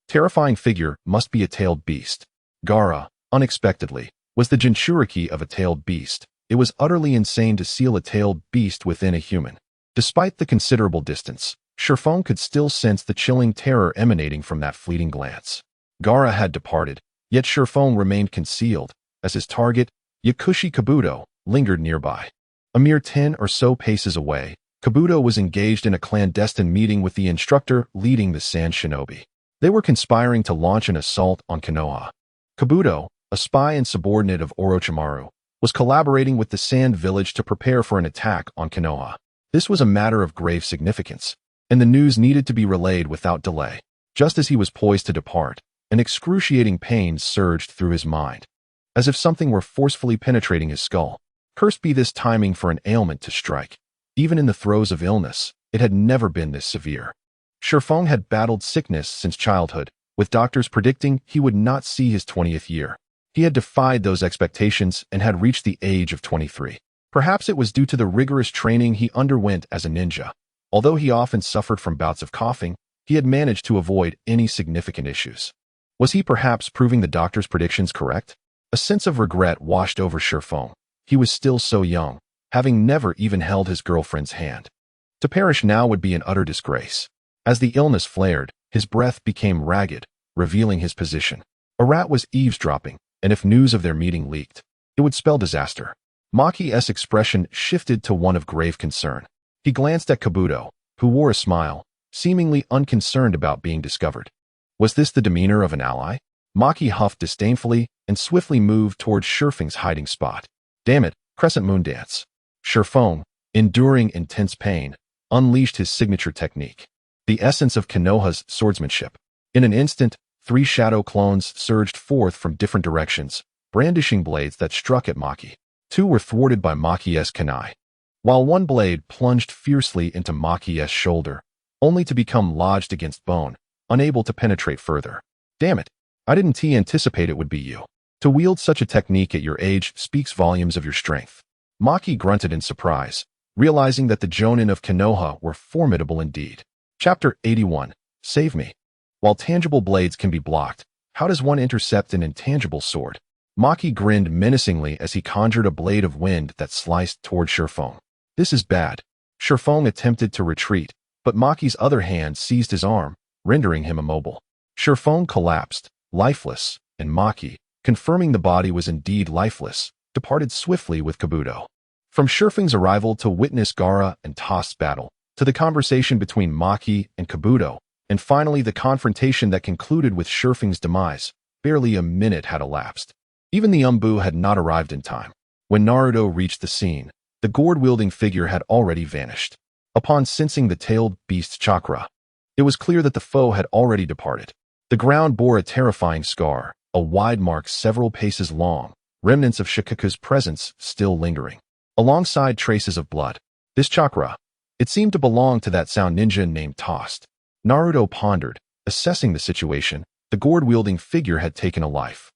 terrifying figure must be a tailed beast. Gaara, unexpectedly, was the Jinchuriki of a tailed beast. It was utterly insane to seal a tailed beast within a human. Despite the considerable distance, Shurfong could still sense the chilling terror emanating from that fleeting glance. Gaara had departed, yet Shurfong remained concealed, as his target, Yakushi Kabuto, lingered nearby. A mere 10 or so paces away, Kabuto was engaged in a clandestine meeting with the instructor leading the Sand Shinobi. They were conspiring to launch an assault on Konoha. Kabuto, a spy and subordinate of Orochimaru, was collaborating with the Sand Village to prepare for an attack on Konoha. This was a matter of grave significance, and the news needed to be relayed without delay. Just as he was poised to depart, an excruciating pain surged through his mind, as if something were forcefully penetrating his skull. Cursed be this timing for an ailment to strike. Even in the throes of illness, it had never been this severe. Shifeng had battled sickness since childhood, with doctors predicting he would not see his 20th year. He had defied those expectations and had reached the age of 23. Perhaps it was due to the rigorous training he underwent as a ninja. Although he often suffered from bouts of coughing, he had managed to avoid any significant issues. Was he perhaps proving the doctor's predictions correct? A sense of regret washed over Shifeng. He was still so young, having never even held his girlfriend's hand. To perish now would be an utter disgrace. As the illness flared, his breath became ragged, revealing his position. A rat was eavesdropping, and if news of their meeting leaked, it would spell disaster. Maki's expression shifted to one of grave concern. He glanced at Kabuto, who wore a smile, seemingly unconcerned about being discovered. Was this the demeanor of an ally? Maki huffed disdainfully and swiftly moved towards Shifeng's hiding spot. Damn it, Crescent Moon Dance. Shifeng, enduring intense pain, unleashed his signature technique. The essence of Konoha's swordsmanship. In an instant, 3 shadow clones surged forth from different directions, brandishing blades that struck at Maki. 2 were thwarted by Maki's kunai, while 1 blade plunged fiercely into Maki's shoulder, only to become lodged against bone, unable to penetrate further. Damn it, I didn't anticipate it would be you. To wield such a technique at your age speaks volumes of your strength. Maki grunted in surprise, realizing that the Jonin of Konoha were formidable indeed. Chapter 81. Save me. While tangible blades can be blocked, how does one intercept an intangible sword? Maki grinned menacingly as he conjured a blade of wind that sliced toward Shifeng. This is bad. Shifeng attempted to retreat, but Maki's other hand seized his arm, rendering him immobile. Shifeng collapsed, lifeless, and Maki, confirming the body was indeed lifeless, departed swiftly with Kabuto. From Shifeng's arrival to witness Gaara and Tost's battle, to the conversation between Maki and Kabuto, and finally the confrontation that concluded with Shifeng's demise, barely a minute had elapsed. Even the Umbu had not arrived in time. When Naruto reached the scene, the gourd-wielding figure had already vanished. Upon sensing the tailed beast's chakra, it was clear that the foe had already departed. The ground bore a terrifying scar, a wide mark several paces long, remnants of Shikaku's presence still lingering, alongside traces of blood. This chakra, it seemed to belong to that sound ninja named Tost. Naruto pondered, assessing the situation. The gourd-wielding figure had taken a life.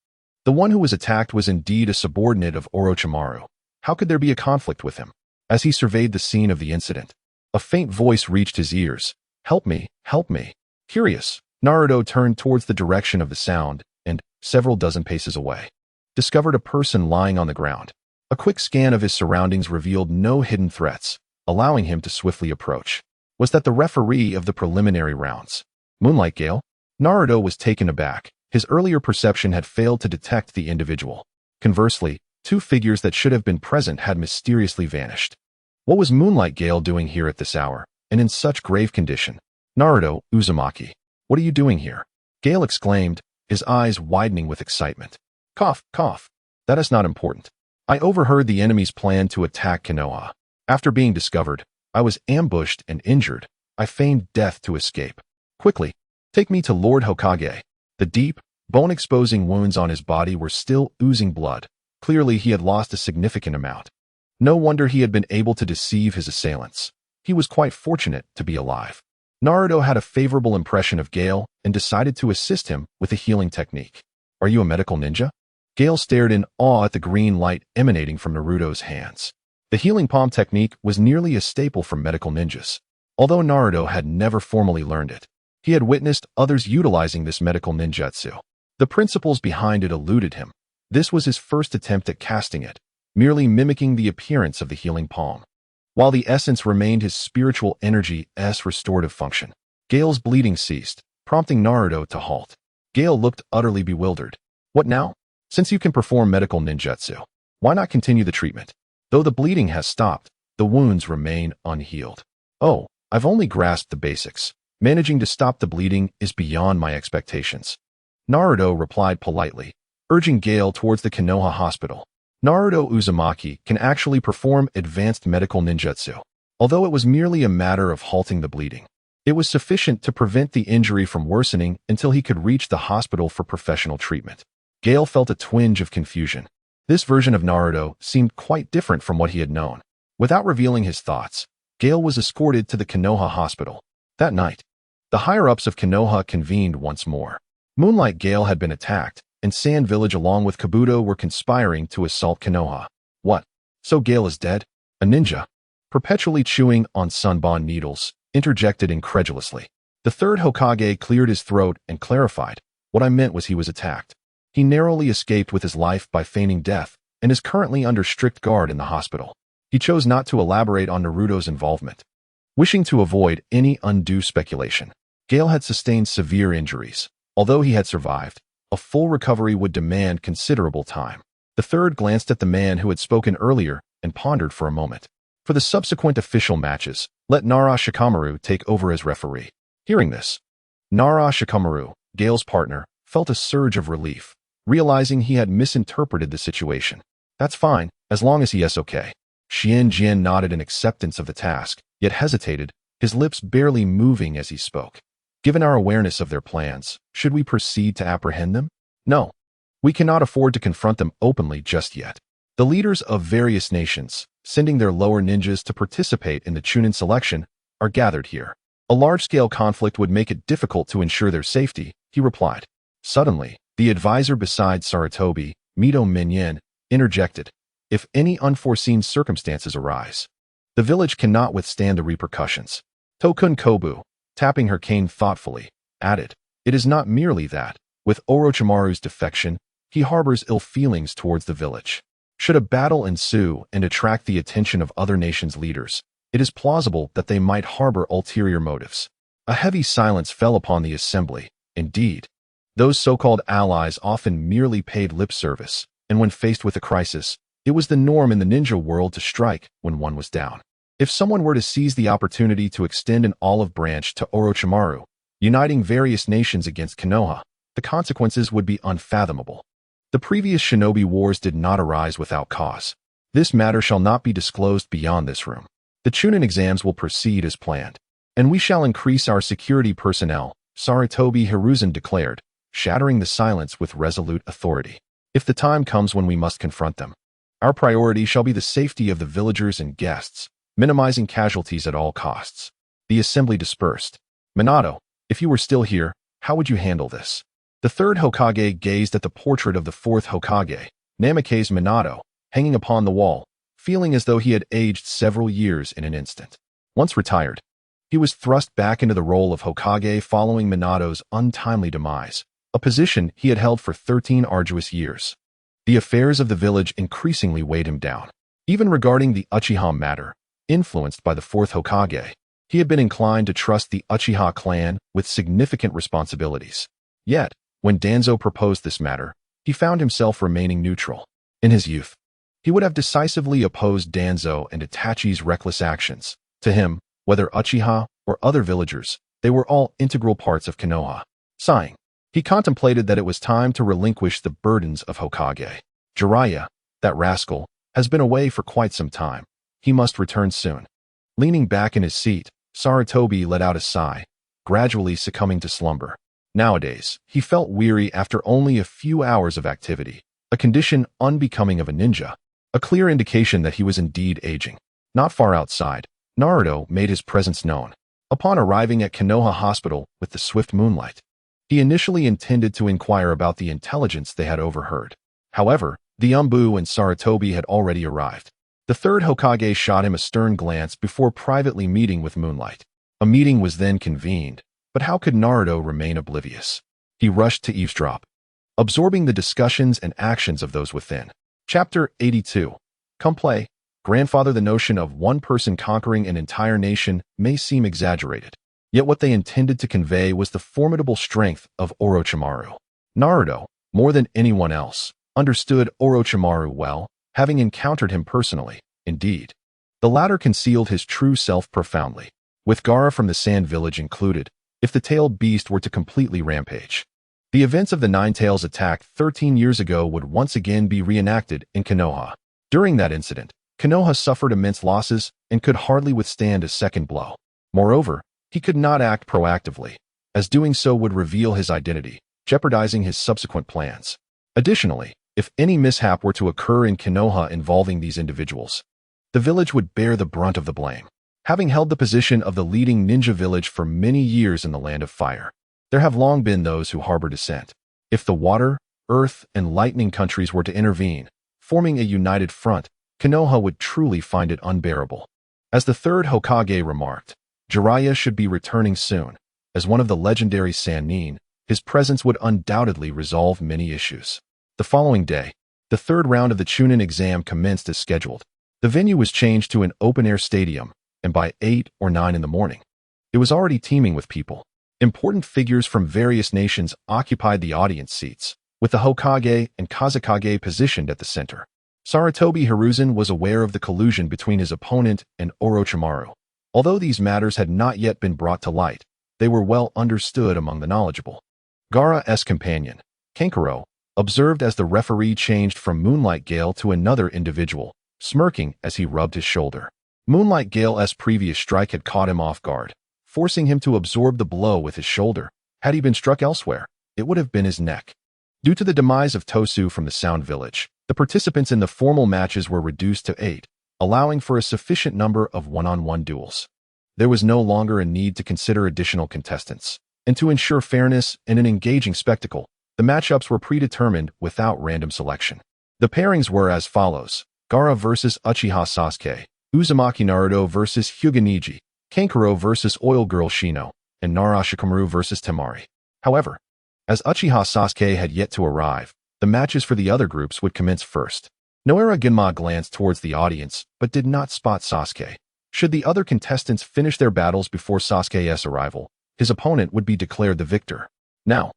The one who was attacked was indeed a subordinate of Orochimaru. How could there be a conflict with him? As he surveyed the scene of the incident, a faint voice reached his ears. Help me, help me. Curious, Naruto turned towards the direction of the sound and, several dozen paces away, discovered a person lying on the ground. A quick scan of his surroundings revealed no hidden threats, allowing him to swiftly approach. Was that the referee of the preliminary rounds? Moonlight Gale? Naruto was taken aback. His earlier perception had failed to detect the individual. Conversely, 2 figures that should have been present had mysteriously vanished. What was Moonlight Gale doing here at this hour, and in such grave condition? Naruto, Uzumaki, what are you doing here? Gale exclaimed, his eyes widening with excitement. Cough, cough. That is not important. I overheard the enemy's plan to attack Konoha. After being discovered, I was ambushed and injured. I feigned death to escape. Quickly, take me to Lord Hokage. The deep, bone-exposing wounds on his body were still oozing blood. Clearly, he had lost a significant amount. No wonder he had been able to deceive his assailants. He was quite fortunate to be alive. Naruto had a favorable impression of Gale and decided to assist him with a healing technique. Are you a medical ninja? Gale stared in awe at the green light emanating from Naruto's hands. The healing palm technique was nearly a staple for medical ninjas. Although Naruto had never formally learned it, he had witnessed others utilizing this medical ninjutsu. The principles behind it eluded him. This was his first attempt at casting it, merely mimicking the appearance of the healing palm, while the essence remained his spiritual energy's restorative function. Gale's bleeding ceased, prompting Naruto to halt. Gale looked utterly bewildered. What now? Since you can perform medical ninjutsu, why not continue the treatment? Though the bleeding has stopped, the wounds remain unhealed. Oh, I've only grasped the basics. Managing to stop the bleeding is beyond my expectations. Naruto replied politely, urging Gale towards the Konoha hospital. Naruto Uzumaki can actually perform advanced medical ninjutsu. Although it was merely a matter of halting the bleeding, it was sufficient to prevent the injury from worsening until he could reach the hospital for professional treatment. Gale felt a twinge of confusion. This version of Naruto seemed quite different from what he had known. Without revealing his thoughts, Gale was escorted to the Konoha hospital. That night, the higher-ups of Konoha convened once more. Moonlight Gale had been attacked, and Sand Village along with Kabuto were conspiring to assault Konoha. What? So Gale is dead? A ninja? Perpetually chewing on sunbon needles, interjected incredulously. The third Hokage cleared his throat and clarified. What I meant was he was attacked. He narrowly escaped with his life by feigning death, and is currently under strict guard in the hospital. He chose not to elaborate on Naruto's involvement. Wishing to avoid any undue speculation, Gale had sustained severe injuries. Although he had survived, a full recovery would demand considerable time. The third glanced at the man who had spoken earlier and pondered for a moment. For the subsequent official matches, let Nara Shikamaru take over as referee. Hearing this, Nara Shikamaru, Gale's partner, felt a surge of relief, realizing he had misinterpreted the situation. That's fine, as long as he is okay. Xian Jian nodded in acceptance of the task, yet hesitated, his lips barely moving as he spoke. Given our awareness of their plans, should we proceed to apprehend them? No. We cannot afford to confront them openly just yet. The leaders of various nations, sending their lower ninjas to participate in the Chunin selection, are gathered here. A large-scale conflict would make it difficult to ensure their safety, he replied. Suddenly, the advisor beside Sarutobi, Mito Minyin, interjected. If any unforeseen circumstances arise, the village cannot withstand the repercussions. Tokun Kobu, tapping her cane thoughtfully, added, it is not merely that, with Orochimaru's defection, he harbors ill feelings towards the village. Should a battle ensue and attract the attention of other nations' leaders, it is plausible that they might harbor ulterior motives. A heavy silence fell upon the assembly. Indeed, those so-called allies often merely paid lip service, and when faced with a crisis, it was the norm in the ninja world to strike when one was down. If someone were to seize the opportunity to extend an olive branch to Orochimaru, uniting various nations against Konoha, the consequences would be unfathomable. The previous shinobi wars did not arise without cause. This matter shall not be disclosed beyond this room. The Chunin exams will proceed as planned, and we shall increase our security personnel, Sarutobi Hiruzen declared, shattering the silence with resolute authority. If the time comes when we must confront them, our priority shall be the safety of the villagers and guests, minimizing casualties at all costs. The assembly dispersed. Minato, if you were still here, how would you handle this? The third Hokage gazed at the portrait of the fourth Hokage, Namikaze Minato, hanging upon the wall, feeling as though he had aged several years in an instant. Once retired, he was thrust back into the role of Hokage following Minato's untimely demise, a position he had held for 13 arduous years. The affairs of the village increasingly weighed him down. Even regarding the Uchiha matter, influenced by the fourth Hokage, he had been inclined to trust the Uchiha clan with significant responsibilities. Yet, when Danzo proposed this matter, he found himself remaining neutral. In his youth, he would have decisively opposed Danzo and Itachi's reckless actions. To him, whether Uchiha or other villagers, they were all integral parts of Konoha. Sighing, he contemplated that it was time to relinquish the burdens of Hokage. Jiraiya, that rascal, has been away for quite some time. He must return soon. Leaning back in his seat, Sarutobi let out a sigh, gradually succumbing to slumber. Nowadays, he felt weary after only a few hours of activity, a condition unbecoming of a ninja, a clear indication that he was indeed aging. Not far outside, Naruto made his presence known. Upon arriving at Konoha Hospital with the swift moonlight, he initially intended to inquire about the intelligence they had overheard. However, the Umbu and Sarutobi had already arrived. The third Hokage shot him a stern glance before privately meeting with Moonlight. A meeting was then convened, but how could Naruto remain oblivious? He rushed to eavesdrop, absorbing the discussions and actions of those within. Chapter 82. Come play. Grandfather, the notion of one person conquering an entire nation may seem exaggerated, yet what they intended to convey was the formidable strength of Orochimaru. Naruto, more than anyone else, understood Orochimaru well, having encountered him personally. Indeed, the latter concealed his true self profoundly, with Gaara from the Sand Village included, if the tailed beast were to completely rampage. The events of the Nine-Tails attack 13 years ago would once again be reenacted in Konoha. During that incident, Konoha suffered immense losses and could hardly withstand a second blow. Moreover, he could not act proactively, as doing so would reveal his identity, jeopardizing his subsequent plans. Additionally, if any mishap were to occur in Konoha involving these individuals, the village would bear the brunt of the blame. having held the position of the leading ninja village for many years in the Land of Fire. There have long been those who harbor dissent. If the water, earth, and lightning countries were to intervene, forming a united front, Konoha would truly find it unbearable. As the third Hokage remarked, Jiraiya should be returning soon. As one of the legendary Sannin, his presence would undoubtedly resolve many issues. The following day, the third round of the Chunin exam commenced as scheduled. The venue was changed to an open-air stadium, and by 8 or 9 in the morning, it was already teeming with people. Important figures from various nations occupied the audience seats, with the Hokage and Kazekage positioned at the center. Sarutobi Hiruzen was aware of the collusion between his opponent and Orochimaru. Although these matters had not yet been brought to light, they were well understood among the knowledgeable. Gaara's companion, Kankuro, observed as the referee changed from Moonlight Gale to another individual, smirking as he rubbed his shoulder. Moonlight Gale's previous strike had caught him off guard, forcing him to absorb the blow with his shoulder. Had he been struck elsewhere, it would have been his neck. Due to the demise of Tosu from the Sound Village, the participants in the formal matches were reduced to 8, allowing for a sufficient number of one-on-one duels. There was no longer a need to consider additional contestants, and to ensure fairness and an engaging spectacle, the matchups were predetermined without random selection. The pairings were as follows: Gaara vs. Uchiha Sasuke, Uzumaki Naruto vs. Hyuga Neji, Kankuro vs. Oil Girl Shino, and Nara Shikamaru vs. Temari. However, as Uchiha Sasuke had yet to arrive, the matches for the other groups would commence first. Noara Ginma glanced towards the audience, but did not spot Sasuke. Should the other contestants finish their battles before Sasuke's arrival, his opponent would be declared the victor. Now,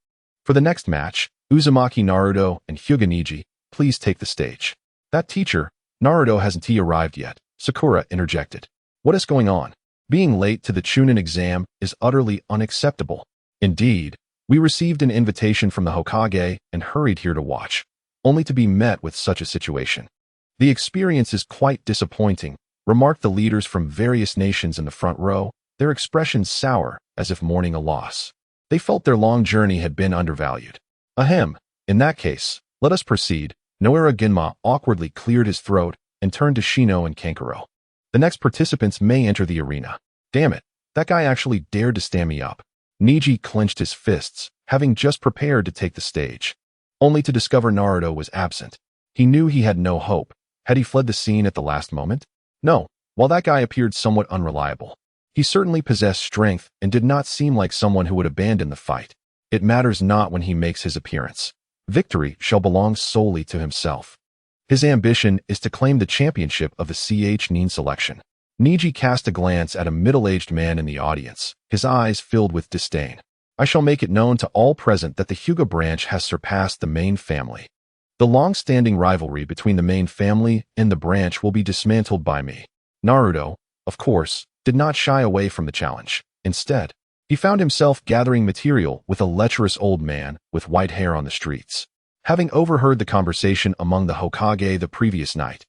for the next match, Uzumaki Naruto and Hyuga Neji, please take the stage. That teacher, Naruto hasn't arrived yet, Sakura interjected. What is going on? Being late to the Chunin exam is utterly unacceptable. Indeed, we received an invitation from the Hokage and hurried here to watch, only to be met with such a situation. The experience is quite disappointing, remarked the leaders from various nations in the front row, their expressions sour as if mourning a loss. They felt their long journey had been undervalued. Ahem, in that case, let us proceed. Noara Ginma awkwardly cleared his throat and turned to Shino and Kankuro. The next participants may enter the arena. Damn it, that guy actually dared to stand me up. Neji clenched his fists, having just prepared to take the stage, only to discover Naruto was absent. He knew he had no hope. Had he fled the scene at the last moment? No, while that guy appeared somewhat unreliable, he certainly possessed strength and did not seem like someone who would abandon the fight. It matters not when he makes his appearance. Victory shall belong solely to himself. His ambition is to claim the championship of the Nin selection. Neji cast a glance at a middle-aged man in the audience, his eyes filled with disdain. I shall make it known to all present that the Hyuga branch has surpassed the main family. The long-standing rivalry between the main family and the branch will be dismantled by me. Naruto, of course, did not shy away from the challenge. Instead, he found himself gathering material with a lecherous old man with white hair on the streets. Having overheard the conversation among the Hokage the previous night,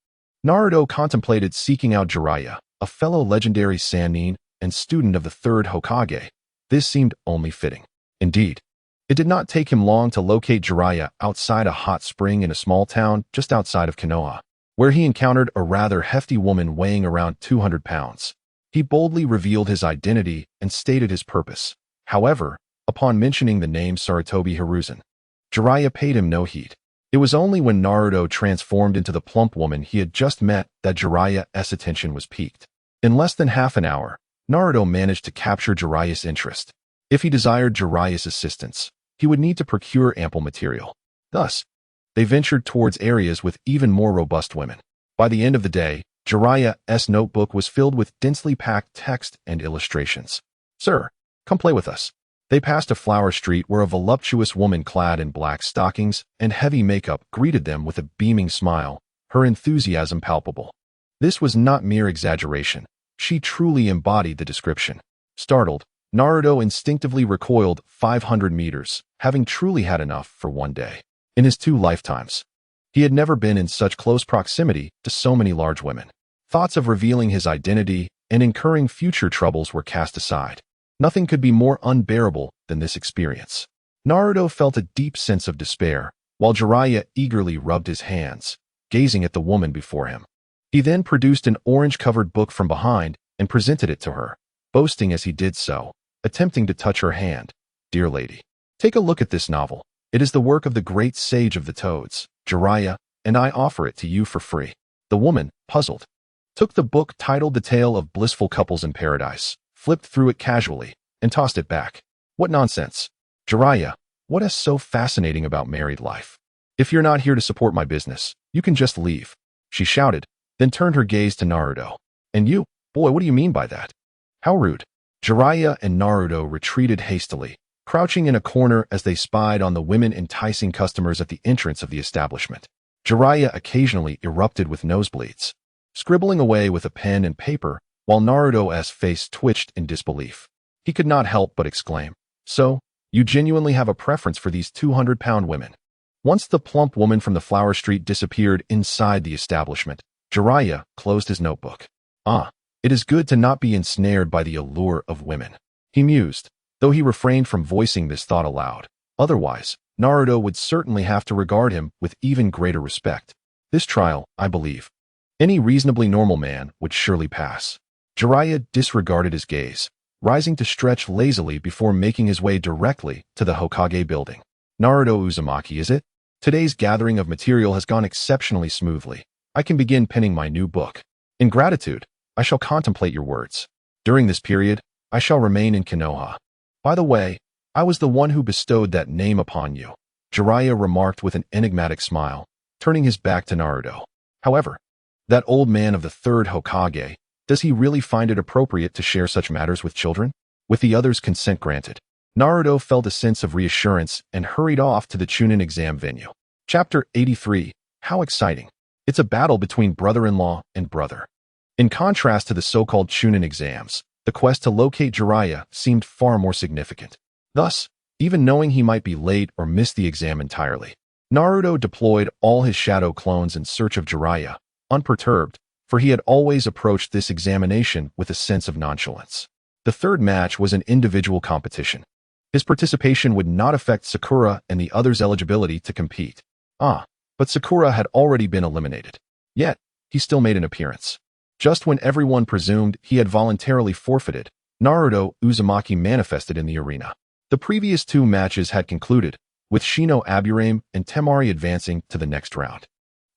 Naruto contemplated seeking out Jiraiya, a fellow legendary Sannin and student of the third Hokage. This seemed only fitting. Indeed, it did not take him long to locate Jiraiya outside a hot spring in a small town just outside of Konoha, where he encountered a rather hefty woman weighing around 200 pounds. He boldly revealed his identity and stated his purpose. However, upon mentioning the name Sarutobi Hiruzen, Jiraiya paid him no heed. It was only when Naruto transformed into the plump woman he had just met that Jiraiya's attention was piqued. In less than half an hour, Naruto managed to capture Jiraiya's interest. If he desired Jiraiya's assistance, he would need to procure ample material. Thus, they ventured towards areas with even more robust women. By the end of the day, Jiraiya's notebook was filled with densely packed text and illustrations. Sir, come play with us. They passed a flower street where a voluptuous woman clad in black stockings and heavy makeup greeted them with a beaming smile, her enthusiasm palpable. This was not mere exaggeration. She truly embodied the description. Startled, Naruto instinctively recoiled 500 meters, having truly had enough for one day. In his 2 lifetimes, he had never been in such close proximity to so many large women. Thoughts of revealing his identity and incurring future troubles were cast aside. Nothing could be more unbearable than this experience. Naruto felt a deep sense of despair, while Jiraiya eagerly rubbed his hands, gazing at the woman before him. He then produced an orange-covered book from behind and presented it to her, boasting as he did so, attempting to touch her hand. "Dear lady, take a look at this novel. It is the work of the great sage of the toads, Jiraiya, and I offer it to you for free." The woman, puzzled, took the book titled The Tale of Blissful Couples in Paradise, flipped through it casually, and tossed it back. "What nonsense. Jiraiya, what is so fascinating about married life? If you're not here to support my business, you can just leave," she shouted, then turned her gaze to Naruto. "And you, boy, what do you mean by that? How rude." Jiraiya and Naruto retreated hastily, crouching in a corner as they spied on the women enticing customers at the entrance of the establishment. Jiraiya occasionally erupted with nosebleeds, scribbling away with a pen and paper, while Naruto's face twitched in disbelief. He could not help but exclaim, "So, you genuinely have a preference for these 200-pound women?" Once the plump woman from the flower street disappeared inside the establishment, Jiraiya closed his notebook. It is good to not be ensnared by the allure of women," he mused, though he refrained from voicing this thought aloud. Otherwise, Naruto would certainly have to regard him with even greater respect. This trial, I believe, any reasonably normal man would surely pass. Jiraiya disregarded his gaze, rising to stretch lazily before making his way directly to the Hokage building. "Naruto Uzumaki, is it? Today's gathering of material has gone exceptionally smoothly. I can begin penning my new book. In gratitude, I shall contemplate your words. During this period, I shall remain in Konoha. By the way, I was the one who bestowed that name upon you," Jiraiya remarked with an enigmatic smile, turning his back to Naruto. "However, that old man of the third Hokage, does he really find it appropriate to share such matters with children?" With the others' consent granted, Naruto felt a sense of reassurance and hurried off to the Chunin exam venue. Chapter 83. How exciting. It's a battle between brother-in-law and brother. In contrast to the so-called Chunin exams, the quest to locate Jiraiya seemed far more significant. Thus, even knowing he might be late or miss the exam entirely, Naruto deployed all his shadow clones in search of Jiraiya, unperturbed, for he had always approached this examination with a sense of nonchalance. The third match was an individual competition. His participation would not affect Sakura and the others' eligibility to compete. But Sakura had already been eliminated. Yet, he still made an appearance. Just when everyone presumed he had voluntarily forfeited, Naruto Uzumaki manifested in the arena. The previous two matches had concluded, with Shino Aburame and Temari advancing to the next round.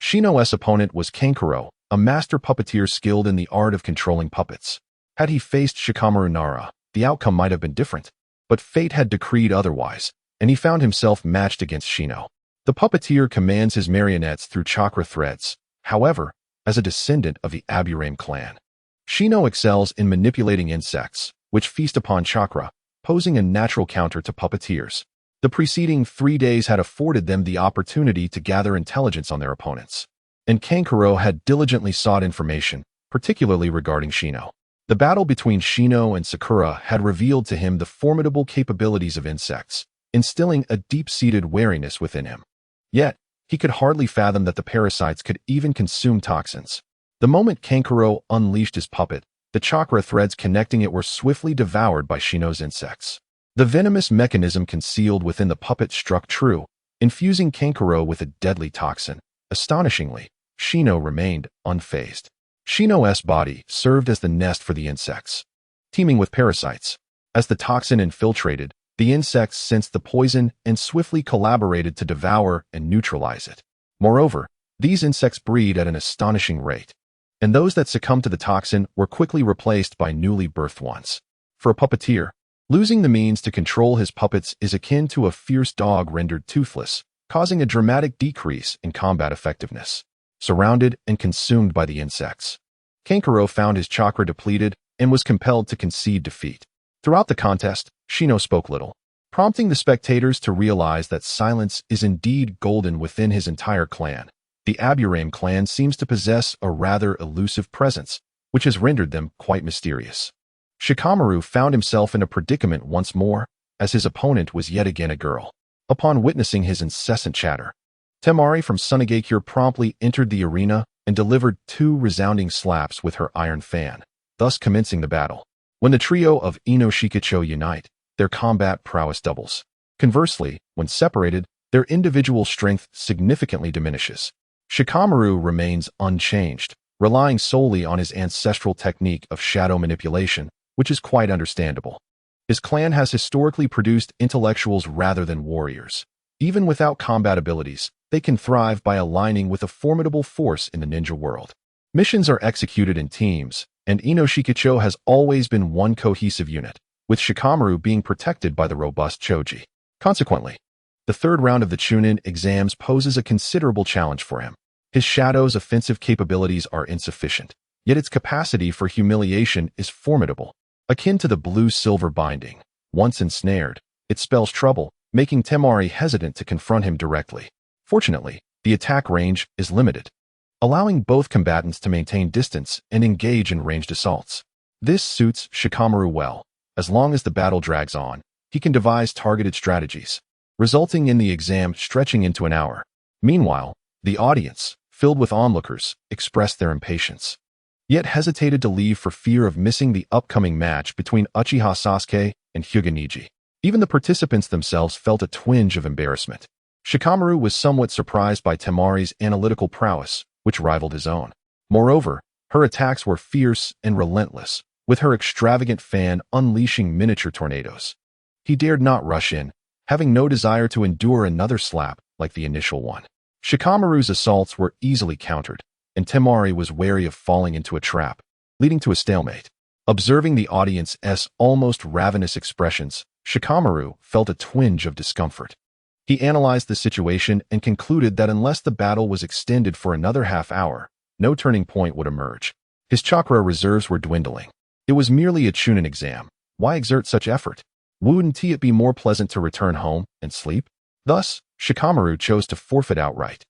Shino's opponent was Kankuro, a master puppeteer skilled in the art of controlling puppets. Had he faced Shikamaru Nara, the outcome might have been different, but fate had decreed otherwise, and he found himself matched against Shino. The puppeteer commands his marionettes through chakra threads, however, as a descendant of the Aburame clan. Shino excels in manipulating insects, which feast upon chakra, posing a natural counter to puppeteers. The preceding 3 days had afforded them the opportunity to gather intelligence on their opponents, and Kankuro had diligently sought information, particularly regarding Shino. The battle between Shino and Sakura had revealed to him the formidable capabilities of insects, instilling a deep-seated wariness within him. Yet, he could hardly fathom that the parasites could even consume toxins. The moment Kankuro unleashed his puppet, the chakra threads connecting it were swiftly devoured by Shino's insects. The venomous mechanism concealed within the puppet struck true, infusing Kankuro with a deadly toxin. Astonishingly, Shino remained unfazed. Shino's body served as the nest for the insects, teeming with parasites. As the toxin infiltrated, the insects sensed the poison and swiftly collaborated to devour and neutralize it. Moreover, these insects breed at an astonishing rate, and those that succumbed to the toxin were quickly replaced by newly birthed ones. For a puppeteer, losing the means to control his puppets is akin to a fierce dog rendered toothless, causing a dramatic decrease in combat effectiveness. Surrounded and consumed by the insects, Kankuro found his chakra depleted and was compelled to concede defeat. Throughout the contest, Shino spoke little, prompting the spectators to realize that silence is indeed golden within his entire clan. The Aburame clan seems to possess a rather elusive presence, which has rendered them quite mysterious. Shikamaru found himself in a predicament once more, as his opponent was yet again a girl. Upon witnessing his incessant chatter, Temari from Sunagakure promptly entered the arena and delivered 2 resounding slaps with her iron fan, thus commencing the battle. When the trio of Ino Shikacho unite, their combat prowess doubles. Conversely, when separated, their individual strength significantly diminishes. Shikamaru remains unchanged, relying solely on his ancestral technique of shadow manipulation, which is quite understandable. His clan has historically produced intellectuals rather than warriors. Even without combat abilities, they can thrive by aligning with a formidable force in the ninja world. Missions are executed in teams, and Inoshikacho has always been one cohesive unit, with Shikamaru being protected by the robust Choji. Consequently, the third round of the Chunin exams poses a considerable challenge for him. His shadow's offensive capabilities are insufficient, yet its capacity for humiliation is formidable. Akin to the blue-silver binding, once ensnared, it spells trouble, making Temari hesitant to confront him directly. Fortunately, the attack range is limited, allowing both combatants to maintain distance and engage in ranged assaults. This suits Shikamaru well. As long as the battle drags on, he can devise targeted strategies, resulting in the exam stretching into an hour. Meanwhile, the audience, filled with onlookers, expressed their impatience, yet hesitated to leave for fear of missing the upcoming match between Uchiha Sasuke and Hyuga Neji. Even the participants themselves felt a twinge of embarrassment. Shikamaru was somewhat surprised by Temari's analytical prowess, which rivaled his own. Moreover, her attacks were fierce and relentless, with her extravagant fan unleashing miniature tornadoes. He dared not rush in, having no desire to endure another slap like the initial one. Shikamaru's assaults were easily countered, and Temari was wary of falling into a trap, leading to a stalemate. Observing the audience's almost ravenous expressions, Shikamaru felt a twinge of discomfort. He analyzed the situation and concluded that unless the battle was extended for another half-hour, no turning point would emerge. His chakra reserves were dwindling. It was merely a Chunin exam. Why exert such effort? Wouldn't it be more pleasant to return home and sleep? Thus, Shikamaru chose to forfeit outright.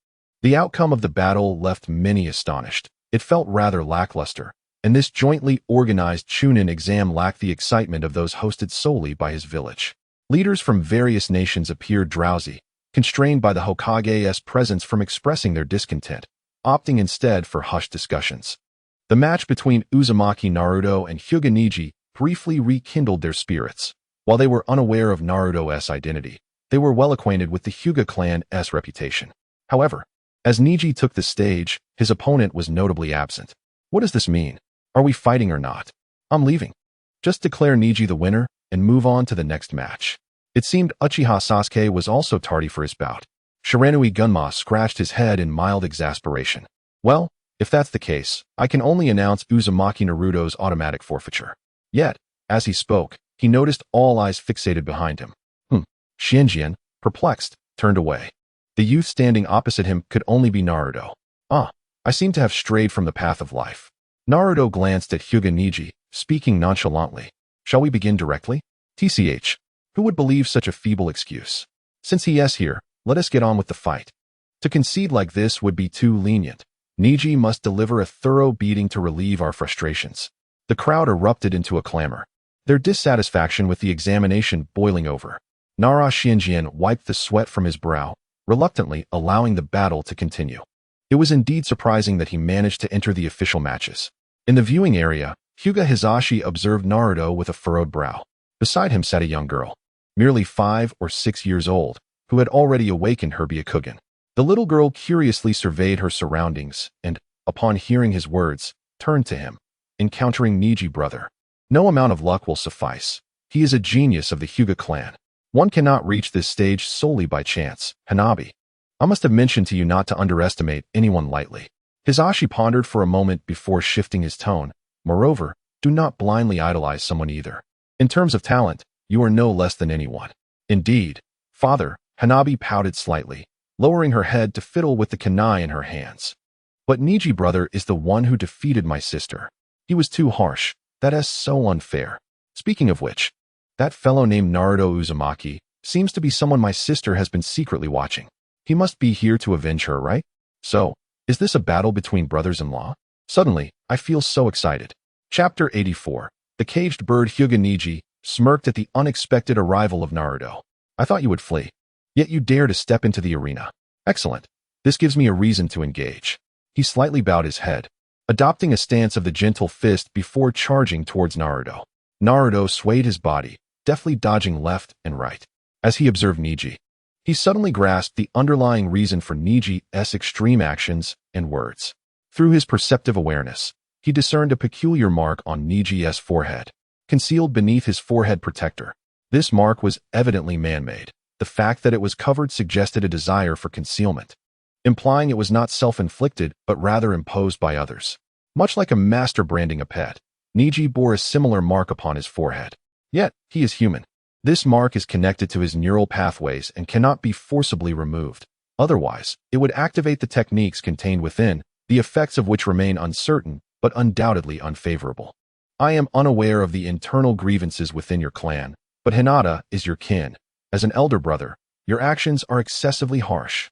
The outcome of the battle left many astonished. It felt rather lackluster, and this jointly organized Chunin exam lacked the excitement of those hosted solely by his village. Leaders from various nations appeared drowsy, constrained by the Hokage's presence from expressing their discontent, opting instead for hushed discussions. The match between Uzumaki Naruto and Hyuga Neji briefly rekindled their spirits. While they were unaware of Naruto's identity, they were well acquainted with the Hyuga clan's reputation. However, as Neji took the stage, his opponent was notably absent. What does this mean? Are we fighting or not? I'm leaving. Just declare Neji the winner and move on to the next match. It seemed Uchiha Sasuke was also tardy for his bout. Shiranui Gunma scratched his head in mild exasperation. Well, if that's the case, I can only announce Uzumaki Naruto's automatic forfeiture. Yet, as he spoke, he noticed all eyes fixated behind him. Shinjin, perplexed, turned away. The youth standing opposite him could only be Naruto. I seem to have strayed from the path of life. Naruto glanced at Hyuga Neji, speaking nonchalantly. Shall we begin directly? TCH. Who would believe such a feeble excuse? Since he is here, let us get on with the fight. To concede like this would be too lenient. Neji must deliver a thorough beating to relieve our frustrations. The crowd erupted into a clamor, their dissatisfaction with the examination boiling over. Nara Shinjin wiped the sweat from his brow, reluctantly allowing the battle to continue. It was indeed surprising that he managed to enter the official matches. In the viewing area, Hyuga Hisashi observed Naruto with a furrowed brow. Beside him sat a young girl, merely 5 or 6 years old, who had already awakened her Byakugan. The little girl curiously surveyed her surroundings and, upon hearing his words, turned to him, encountering Neji brother. No amount of luck will suffice. He is a genius of the Hyuga clan. One cannot reach this stage solely by chance. Hanabi, I must have mentioned to you not to underestimate anyone lightly. Hisashi pondered for a moment before shifting his tone. Moreover, do not blindly idolize someone either. In terms of talent, you are no less than anyone. Indeed, father, Hanabi pouted slightly, lowering her head to fiddle with the kunai in her hands. But Neji brother is the one who defeated my sister. He was too harsh. That is so unfair. Speaking of which, that fellow named Naruto Uzumaki seems to be someone my sister has been secretly watching. He must be here to avenge her, right? So, is this a battle between brothers-in-law? Suddenly, I feel so excited. Chapter 84. The caged bird Hyuga Neji smirked at the unexpected arrival of Naruto. I thought you would flee. Yet you dare to step into the arena. Excellent. This gives me a reason to engage. He slightly bowed his head, adopting a stance of the gentle fist before charging towards Naruto. Naruto swayed his body, deftly dodging left and right. As he observed Neji, he suddenly grasped the underlying reason for Neji's extreme actions and words. Through his perceptive awareness, he discerned a peculiar mark on Niji's forehead, concealed beneath his forehead protector. This mark was evidently man-made. The fact that it was covered suggested a desire for concealment, implying it was not self-inflicted but rather imposed by others. Much like a master branding a pet, Niji bore a similar mark upon his forehead. Yet, he is human. This mark is connected to his neural pathways and cannot be forcibly removed. Otherwise, it would activate the techniques contained within, the effects of which remain uncertain but undoubtedly unfavorable. I am unaware of the internal grievances within your clan, but Hinata is your kin. As an elder brother, your actions are excessively harsh.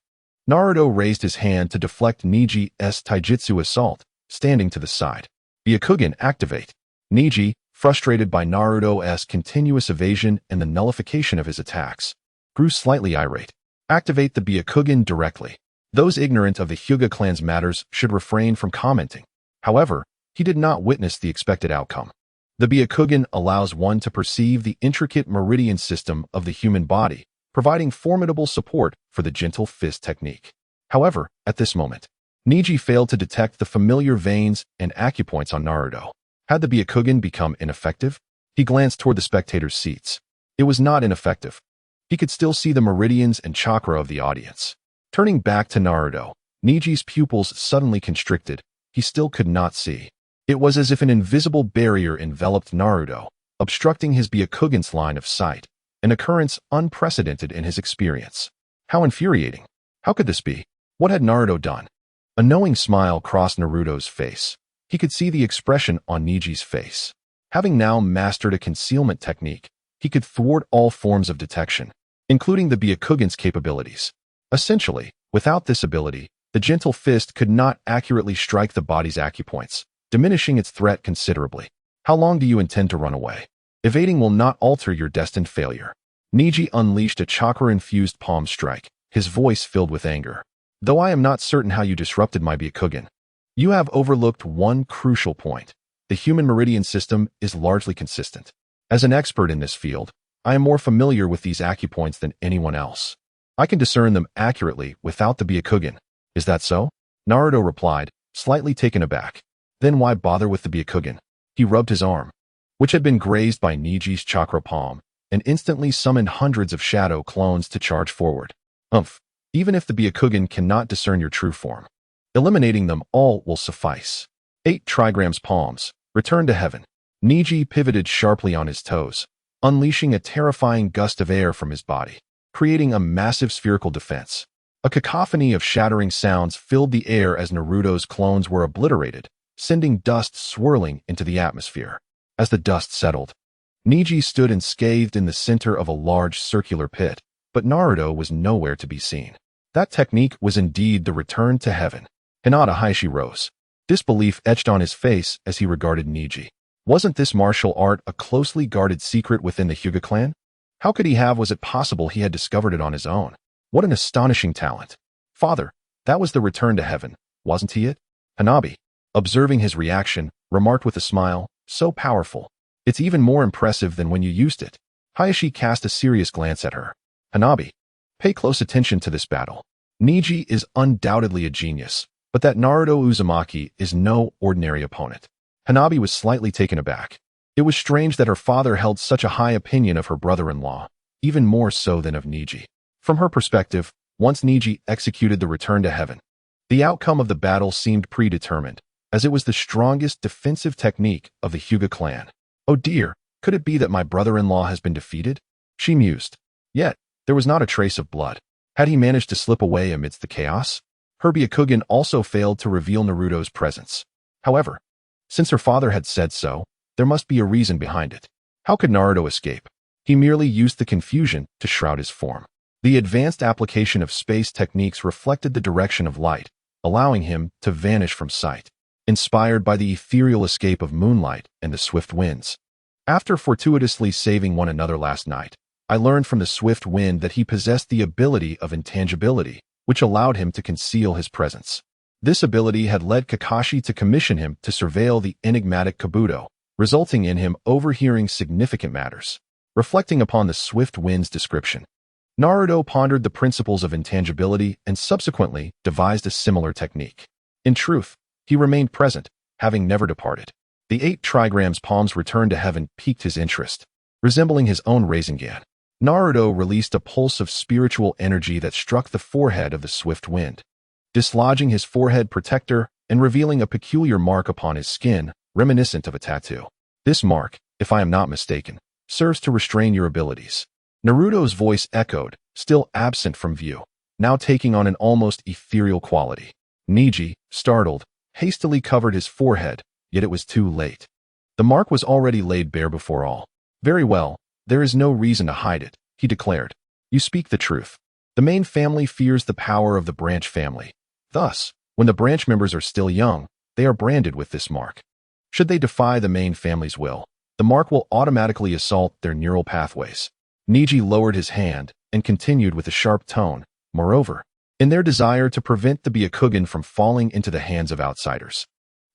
Naruto raised his hand to deflect Niji's Taijutsu assault, standing to the side. Byakugan, activate. Niji, frustrated by Naruto's continuous evasion and the nullification of his attacks, grew slightly irate. Activate the Byakugan directly. Those ignorant of the Hyuga clan's matters should refrain from commenting. However, he did not witness the expected outcome. The Byakugan allows one to perceive the intricate meridian system of the human body, providing formidable support for the gentle fist technique. However, at this moment, Niji failed to detect the familiar veins and acupoints on Naruto. Had the Byakugan become ineffective? He glanced toward the spectators' seats. It was not ineffective. He could still see the meridians and chakra of the audience. Turning back to Naruto, Niji's pupils suddenly constricted. He still could not see. It was as if an invisible barrier enveloped Naruto, obstructing his Byakugan's line of sight, an occurrence unprecedented in his experience. How infuriating. How could this be? What had Naruto done? A knowing smile crossed Naruto's face. He could see the expression on Niji's face. Having now mastered a concealment technique, he could thwart all forms of detection, including the Byakugan's capabilities. Essentially, without this ability, the gentle fist could not accurately strike the body's acupoints, diminishing its threat considerably. How long do you intend to run away? Evading will not alter your destined failure. Niji unleashed a chakra-infused palm strike, his voice filled with anger. Though I am not certain how you disrupted my Byakugan, you have overlooked one crucial point. The human meridian system is largely consistent. As an expert in this field, I am more familiar with these acupoints than anyone else. I can discern them accurately without the Byakugan. Is that so? Naruto replied, slightly taken aback. Then why bother with the Byakugan? He rubbed his arm, which had been grazed by Niji's chakra palm, and instantly summoned hundreds of shadow clones to charge forward. Even if the Byakugan cannot discern your true form, eliminating them all will suffice. 8 trigrams palms, return to heaven. Niji pivoted sharply on his toes, unleashing a terrifying gust of air from his body, creating a massive spherical defense. A cacophony of shattering sounds filled the air as Naruto's clones were obliterated, sending dust swirling into the atmosphere. As the dust settled, Niji stood unscathed in the center of a large circular pit, but Naruto was nowhere to be seen. That technique was indeed the return to heaven. Hinata Heishi rose. Disbelief etched on his face as he regarded Niji. Wasn't this martial art a closely guarded secret within the Hyuga clan? How could he have? Was it possible he had discovered it on his own? What an astonishing talent. Father, that was the return to heaven, wasn't he it? Hanabi, observing his reaction, remarked with a smile, so powerful. It's even more impressive than when you used it. Hayashi cast a serious glance at her. Hanabi, pay close attention to this battle. Niji is undoubtedly a genius, but that Naruto Uzumaki is no ordinary opponent. Hanabi was slightly taken aback. It was strange that her father held such a high opinion of her brother-in-law, even more so than of Niji. From her perspective, once Niji executed the return to heaven, the outcome of the battle seemed predetermined, as it was the strongest defensive technique of the Hyuga clan. Oh dear, could it be that my brother-in-law has been defeated? She mused. Yet, there was not a trace of blood. Had he managed to slip away amidst the chaos? Her Byakugan also failed to reveal Naruto's presence. However, since her father had said so, there must be a reason behind it. How could Naruto escape? He merely used the confusion to shroud his form. The advanced application of space techniques reflected the direction of light, allowing him to vanish from sight, inspired by the ethereal escape of moonlight and the swift winds. After fortuitously saving one another last night, I learned from the swift wind that he possessed the ability of intangibility, which allowed him to conceal his presence. This ability had led Kakashi to commission him to surveil the enigmatic Kabuto, resulting in him overhearing significant matters. Reflecting upon the swift wind's description, Naruto pondered the principles of intangibility and subsequently devised a similar technique. In truth, He remained present, having never departed. The 8 trigram's palm's return to heaven piqued his interest. Resembling his own Rasengan, Naruto released a pulse of spiritual energy that struck the forehead of the swift wind, dislodging his forehead protector and revealing a peculiar mark upon his skin, reminiscent of a tattoo. This mark, if I am not mistaken, serves to restrain your abilities. Naruto's voice echoed, still absent from view, now taking on an almost ethereal quality. Neji, startled, hastily covered his forehead, yet it was too late. The mark was already laid bare before all. Very well, there is no reason to hide it, he declared. You speak the truth. The main family fears the power of the branch family. Thus, when the branch members are still young, they are branded with this mark. Should they defy the main family's will, the mark will automatically assault their neural pathways. Neji lowered his hand and continued with a sharp tone. Moreover, in their desire to prevent the Byakugan from falling into the hands of outsiders,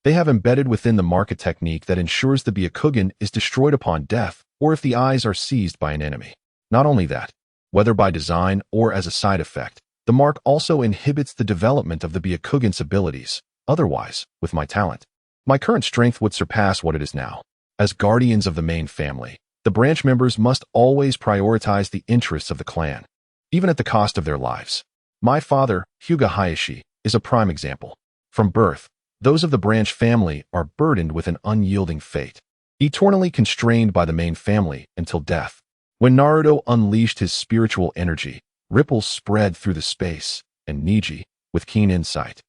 they have embedded within the mark a technique that ensures the Byakugan is destroyed upon death or if the eyes are seized by an enemy. Not only that, whether by design or as a side effect, the mark also inhibits the development of the Byakugan's abilities. Otherwise, with my talent, my current strength would surpass what it is now. As guardians of the main family, the branch members must always prioritize the interests of the clan, even at the cost of their lives. My father, Hyuga Hayashi, is a prime example. From birth, those of the branch family are burdened with an unyielding fate, eternally constrained by the main family until death. When Naruto unleashed his spiritual energy, ripples spread through the space, and Neji, with keen insight,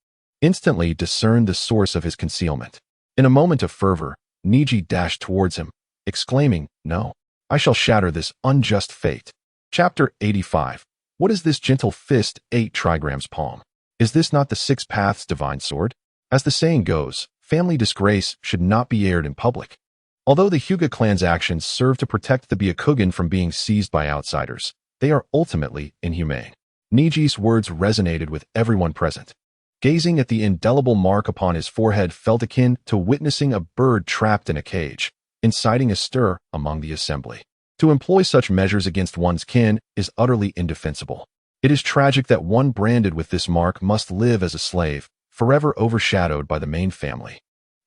instantly discerned the source of his concealment. In a moment of fervor, Neji dashed towards him, exclaiming, "No, I shall shatter this unjust fate." Chapter 85. What is this gentle fist, 8 trigram's palm? Is this not the 6 paths divine sword? As the saying goes, family disgrace should not be aired in public. Although the Hyuga clan's actions serve to protect the Byakugan from being seized by outsiders, they are ultimately inhumane. Neji's words resonated with everyone present. Gazing at the indelible mark upon his forehead felt akin to witnessing a bird trapped in a cage, inciting a stir among the assembly. To employ such measures against one's kin is utterly indefensible. It is tragic that one branded with this mark must live as a slave, forever overshadowed by the main family.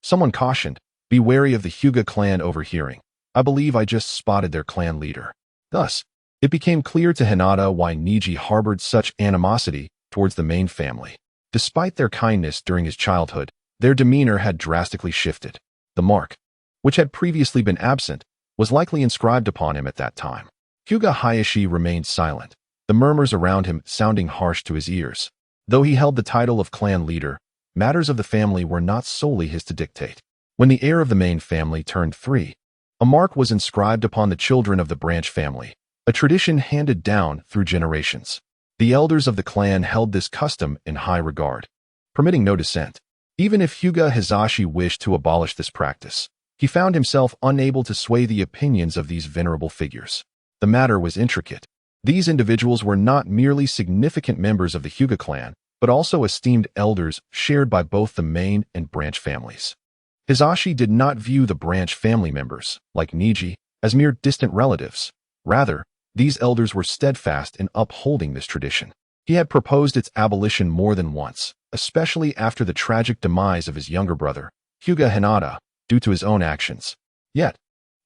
Someone cautioned, "Be wary of the Hyuga clan overhearing. I believe I just spotted their clan leader." Thus, it became clear to Hinata why Neji harbored such animosity towards the main family. Despite their kindness during his childhood, their demeanor had drastically shifted. The mark, which had previously been absent, was likely inscribed upon him at that time. Hyuga Hayashi remained silent, the murmurs around him sounding harsh to his ears. Though he held the title of clan leader, matters of the family were not solely his to dictate. When the heir of the main family turned 3, a mark was inscribed upon the children of the branch family, a tradition handed down through generations. The elders of the clan held this custom in high regard, permitting no dissent. Even if Hyuga Hizashi wished to abolish this practice, he found himself unable to sway the opinions of these venerable figures. The matter was intricate. These individuals were not merely significant members of the Hyuga clan, but also esteemed elders shared by both the main and branch families. Hizashi did not view the branch family members, like Neji, as mere distant relatives. Rather, these elders were steadfast in upholding this tradition. He had proposed its abolition more than once, especially after the tragic demise of his younger brother, Hyuga Hinata, due to his own actions. Yet,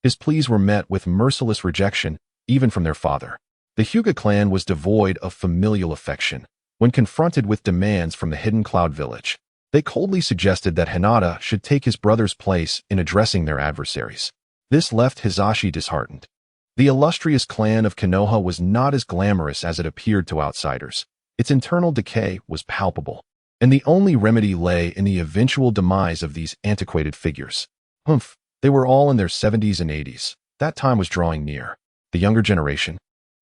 his pleas were met with merciless rejection, even from their father. The Hyuga clan was devoid of familial affection. When confronted with demands from the Hidden Cloud Village, they coldly suggested that Hinata should take his brother's place in addressing their adversaries. This left Hizashi disheartened. The illustrious clan of Konoha was not as glamorous as it appeared to outsiders. Its internal decay was palpable, and the only remedy lay in the eventual demise of these antiquated figures. They were all in their 70s and 80s. That time was drawing near. The younger generation,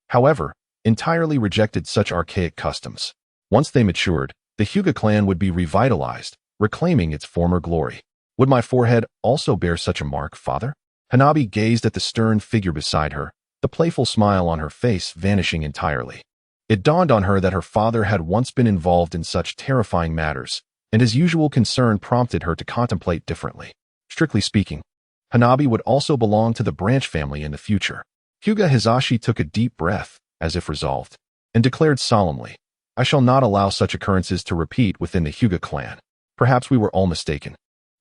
however, entirely rejected such archaic customs. Once they matured, the Hyuga clan would be revitalized, reclaiming its former glory. Would my forehead also bear such a mark, father? Hanabi gazed at the stern figure beside her, the playful smile on her face vanishing entirely. It dawned on her that her father had once been involved in such terrifying matters, and his usual concern prompted her to contemplate differently. Strictly speaking, Hanabi would also belong to the branch family in the future. Hyuga Hizashi took a deep breath, as if resolved, and declared solemnly, "I shall not allow such occurrences to repeat within the Hyuga clan." Perhaps we were all mistaken.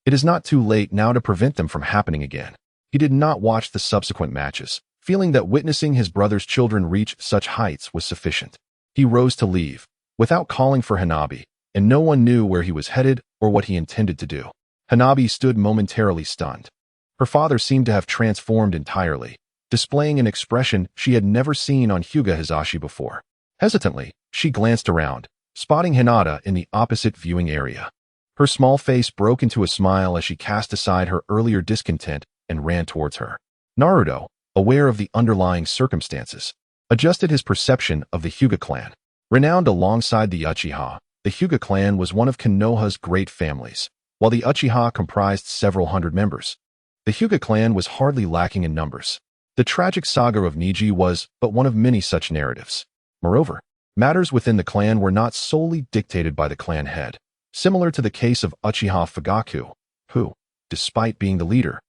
It is not too late now to prevent them from happening again. He did not watch the subsequent matches, feeling that witnessing his brother's children reach such heights was sufficient. He rose to leave, without calling for Hanabi, and no one knew where he was headed or what he intended to do. Hanabi stood momentarily stunned. Her father seemed to have transformed entirely, displaying an expression she had never seen on Hyuga Hisashi before. Hesitantly, she glanced around, spotting Hinata in the opposite viewing area. Her small face broke into a smile as she cast aside her earlier discontent and ran towards her. Naruto, aware of the underlying circumstances, adjusted his perception of the Hyuga clan. Renowned alongside the Uchiha, the Hyuga clan was one of Konoha's great families, while the Uchiha comprised several hundred members. The Hyuga clan was hardly lacking in numbers. The tragic saga of Niji was but one of many such narratives. Moreover, matters within the clan were not solely dictated by the clan head, similar to the case of Uchiha Fugaku, who, despite being the leader,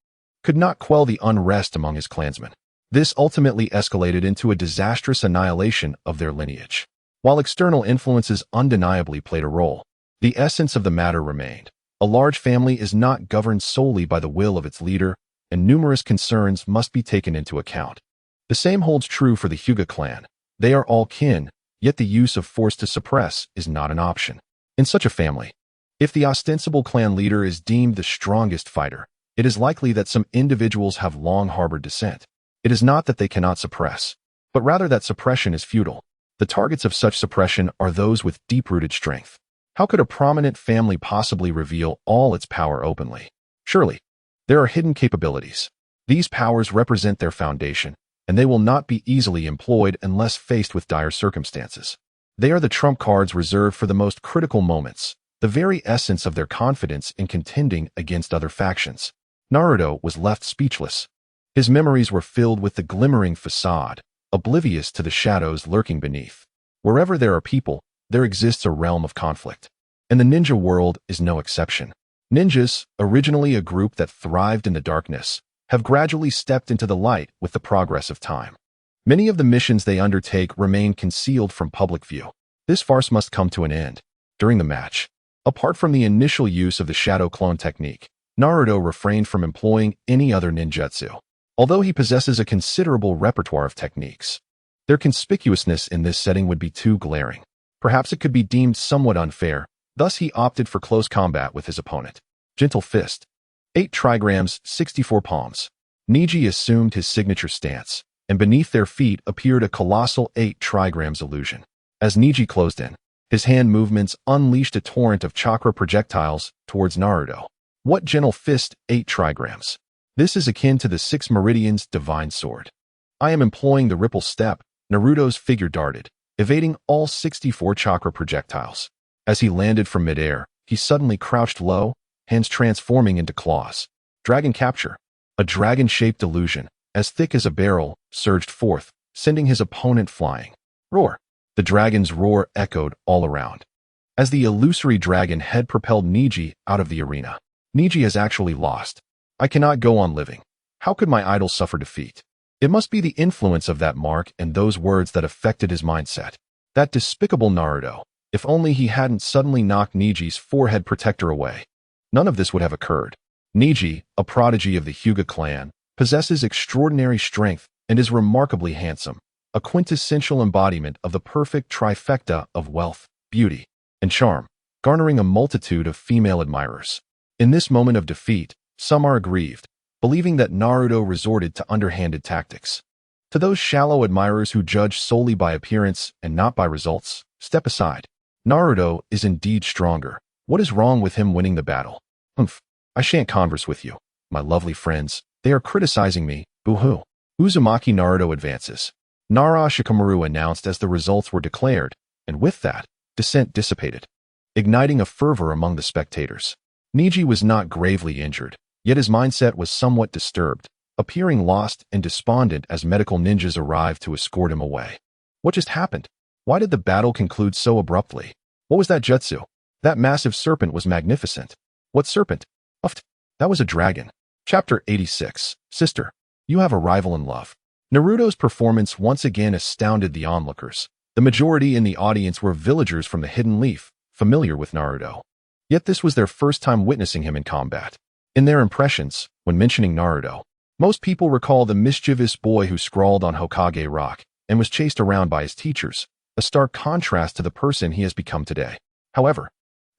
could not quell the unrest among his clansmen. This ultimately escalated into a disastrous annihilation of their lineage. While external influences undeniably played a role, the essence of the matter remained. A large family is not governed solely by the will of its leader, and numerous concerns must be taken into account. The same holds true for the Hyuga clan. They are all kin, yet the use of force to suppress is not an option. In such a family, if the ostensible clan leader is deemed the strongest fighter, it is likely that some individuals have long harbored dissent. It is not that they cannot suppress, but rather that suppression is futile. The targets of such suppression are those with deep-rooted strength. How could a prominent family possibly reveal all its power openly? Surely, there are hidden capabilities. These powers represent their foundation, and they will not be easily employed unless faced with dire circumstances. They are the trump cards reserved for the most critical moments, the very essence of their confidence in contending against other factions. Naruto was left speechless. His memories were filled with the glimmering facade, oblivious to the shadows lurking beneath. Wherever there are people, there exists a realm of conflict. And the ninja world is no exception. Ninjas, originally a group that thrived in the darkness, have gradually stepped into the light with the progress of time. Many of the missions they undertake remain concealed from public view. This farce must come to an end. During the match, apart from the initial use of the shadow clone technique, Naruto refrained from employing any other ninjutsu. Although he possesses a considerable repertoire of techniques, their conspicuousness in this setting would be too glaring. Perhaps it could be deemed somewhat unfair, thus he opted for close combat with his opponent. Gentle fist. 8 trigrams, 64 palms. Niji assumed his signature stance, and beneath their feet appeared a colossal 8 trigrams illusion. As Niji closed in, his hand movements unleashed a torrent of chakra projectiles towards Naruto. What gentle fist, 8 trigrams. This is akin to the 6 meridians divine sword. I am employing the ripple step. Naruto's figure darted, evading all 64 chakra projectiles. As he landed from midair, he suddenly crouched low, hands transforming into claws. Dragon capture. A dragon-shaped illusion, as thick as a barrel, surged forth, sending his opponent flying. Roar. The dragon's roar echoed all around. As the illusory dragon head propelled Niji out of the arena. Niji has actually lost. I cannot go on living. How could my idol suffer defeat? It must be the influence of that mark and those words that affected his mindset. That despicable Naruto. If only he hadn't suddenly knocked Niji's forehead protector away. None of this would have occurred. Niji, a prodigy of the Hyuga clan, possesses extraordinary strength and is remarkably handsome, a quintessential embodiment of the perfect trifecta of wealth, beauty, and charm, garnering a multitude of female admirers. In this moment of defeat, some are aggrieved, believing that Naruto resorted to underhanded tactics. To those shallow admirers who judge solely by appearance and not by results, step aside. Naruto is indeed stronger. What is wrong with him winning the battle? Humph, I shan't converse with you, my lovely friends. They are criticizing me, boo-hoo. Uzumaki Naruto advances. Nara Shikamaru announced as the results were declared, and with that, dissent dissipated, igniting a fervor among the spectators. Niji was not gravely injured, yet his mindset was somewhat disturbed, appearing lost and despondent as medical ninjas arrived to escort him away. What just happened? Why did the battle conclude so abruptly? What was that jutsu? That massive serpent was magnificent. What serpent? Uft. That was a dragon. Chapter 86. Sister, you have a rival in love. Naruto's performance once again astounded the onlookers. The majority in the audience were villagers from the Hidden Leaf, familiar with Naruto. Yet this was their first time witnessing him in combat. In their impressions, when mentioning Naruto, most people recall the mischievous boy who scrawled on Hokage Rock and was chased around by his teachers, a stark contrast to the person he has become today. However,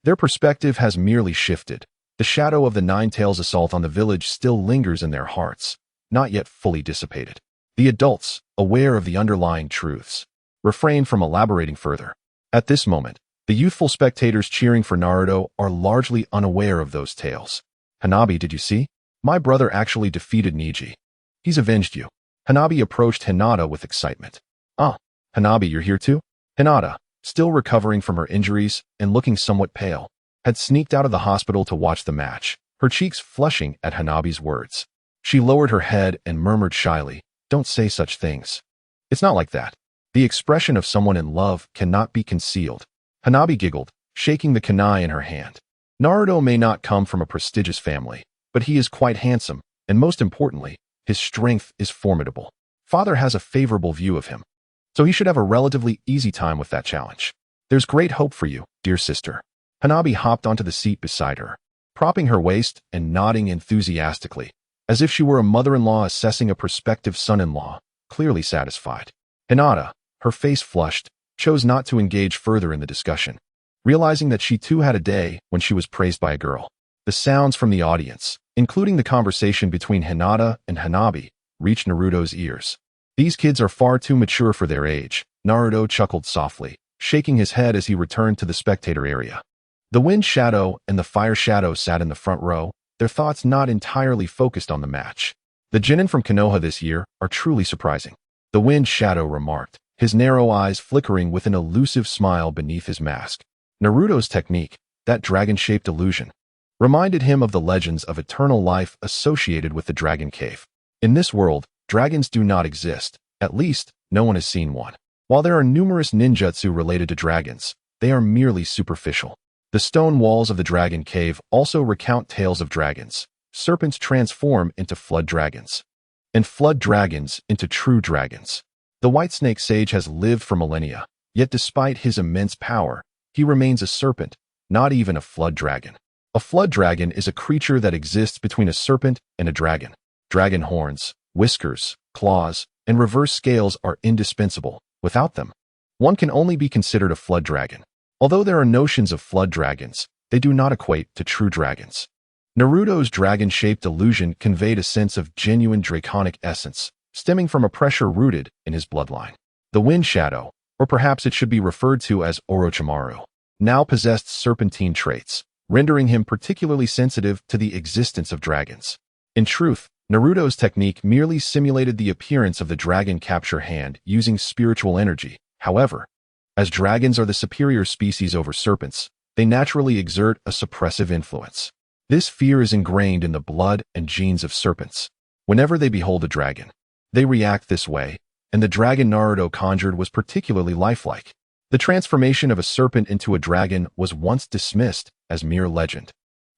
their perspective has merely shifted. The shadow of the Nine-Tails assault on the village still lingers in their hearts, not yet fully dissipated. The adults, aware of the underlying truths, refrain from elaborating further. At this moment, the youthful spectators cheering for Naruto are largely unaware of those tales. Hanabi, did you see? My brother actually defeated Neji. He's avenged you. Hanabi approached Hinata with excitement. Ah, Hanabi, you're here too? Hinata, still recovering from her injuries and looking somewhat pale, had sneaked out of the hospital to watch the match, her cheeks flushing at Hanabi's words. She lowered her head and murmured shyly, "Don't say such things. It's not like that." The expression of someone in love cannot be concealed. Hanabi giggled, shaking the kunai in her hand. Naruto may not come from a prestigious family, but he is quite handsome, and most importantly, his strength is formidable. Father has a favorable view of him, so he should have a relatively easy time with that challenge. There's great hope for you, dear sister. Hanabi hopped onto the seat beside her, propping her waist and nodding enthusiastically, as if she were a mother-in-law assessing a prospective son-in-law, clearly satisfied. Hinata, her face flushed, chose not to engage further in the discussion, realizing that she too had a day when she was praised by a girl. The sounds from the audience, including the conversation between Hinata and Hanabi, reached Naruto's ears. These kids are far too mature for their age, Naruto chuckled softly, shaking his head as he returned to the spectator area. The Wind Shadow and the Fire Shadow sat in the front row, their thoughts not entirely focused on the match. The genin from Konoha this year are truly surprising. The Wind Shadow remarked, his narrow eyes flickering with an elusive smile beneath his mask. Naruto's technique, that dragon-shaped illusion, reminded him of the legends of eternal life associated with the Dragon Cave. In this world, dragons do not exist, at least, no one has seen one. While there are numerous ninjutsu related to dragons, they are merely superficial. The stone walls of the Dragon Cave also recount tales of dragons. Serpents transform into flood dragons, and flood dragons into true dragons. The White Snake Sage has lived for millennia, yet despite his immense power, he remains a serpent, not even a flood dragon. A flood dragon is a creature that exists between a serpent and a dragon. Dragon horns, whiskers, claws, and reverse scales are indispensable. Without them, one can only be considered a flood dragon. Although there are notions of flood dragons, they do not equate to true dragons. Naruto's dragon-shaped illusion conveyed a sense of genuine draconic essence, stemming from a pressure rooted in his bloodline. The Wind Shadow, or perhaps it should be referred to as Orochimaru, now possessed serpentine traits, rendering him particularly sensitive to the existence of dragons. In truth, Naruto's technique merely simulated the appearance of the dragon capture hand using spiritual energy. However, as dragons are the superior species over serpents, they naturally exert a suppressive influence. This fear is ingrained in the blood and genes of serpents. Whenever they behold a dragon, they react this way, and the dragon Naruto conjured was particularly lifelike. The transformation of a serpent into a dragon was once dismissed as mere legend,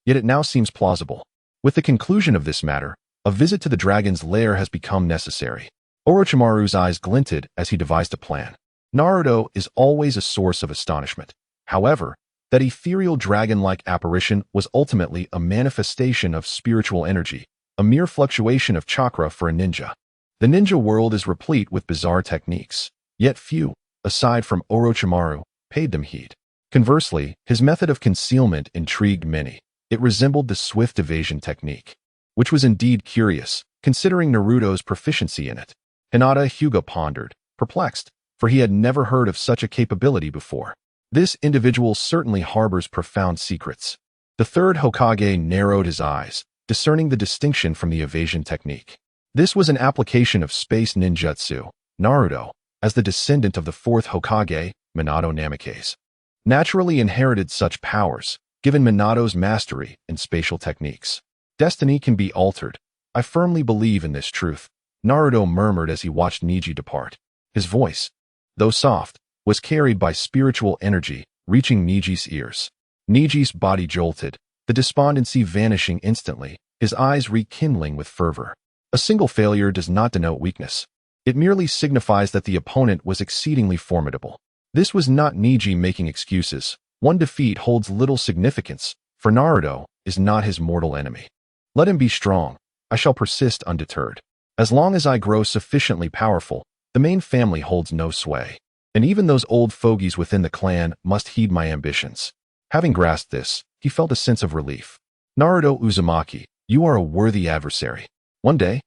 yet it now seems plausible. With the conclusion of this matter, a visit to the dragon's lair has become necessary. Orochimaru's eyes glinted as he devised a plan. Naruto is always a source of astonishment. However, that ethereal dragon-like apparition was ultimately a manifestation of spiritual energy, a mere fluctuation of chakra for a ninja. The ninja world is replete with bizarre techniques, yet few, aside from Orochimaru, paid them heed. Conversely, his method of concealment intrigued many. It resembled the swift evasion technique, which was indeed curious, considering Naruto's proficiency in it. Hinata Hyuga pondered, perplexed, for he had never heard of such a capability before. This individual certainly harbors profound secrets. The third Hokage narrowed his eyes, discerning the distinction from the evasion technique. This was an application of space ninjutsu. Naruto, as the descendant of the fourth Hokage, Minato Namikaze, naturally inherited such powers, given Minato's mastery in spatial techniques. Destiny can be altered. I firmly believe in this truth, Naruto murmured as he watched Neji depart. His voice, though soft, was carried by spiritual energy, reaching Neji's ears. Neji's body jolted, the despondency vanishing instantly, his eyes rekindling with fervor. A single failure does not denote weakness. It merely signifies that the opponent was exceedingly formidable. This was not Neji making excuses. One defeat holds little significance, For Naruto is not his mortal enemy. Let him be strong. I shall persist undeterred. As long as I grow sufficiently powerful, the main family holds no sway. And even those old fogies within the clan must heed my ambitions. Having grasped this, he felt a sense of relief. Naruto Uzumaki, you are a worthy adversary. One day,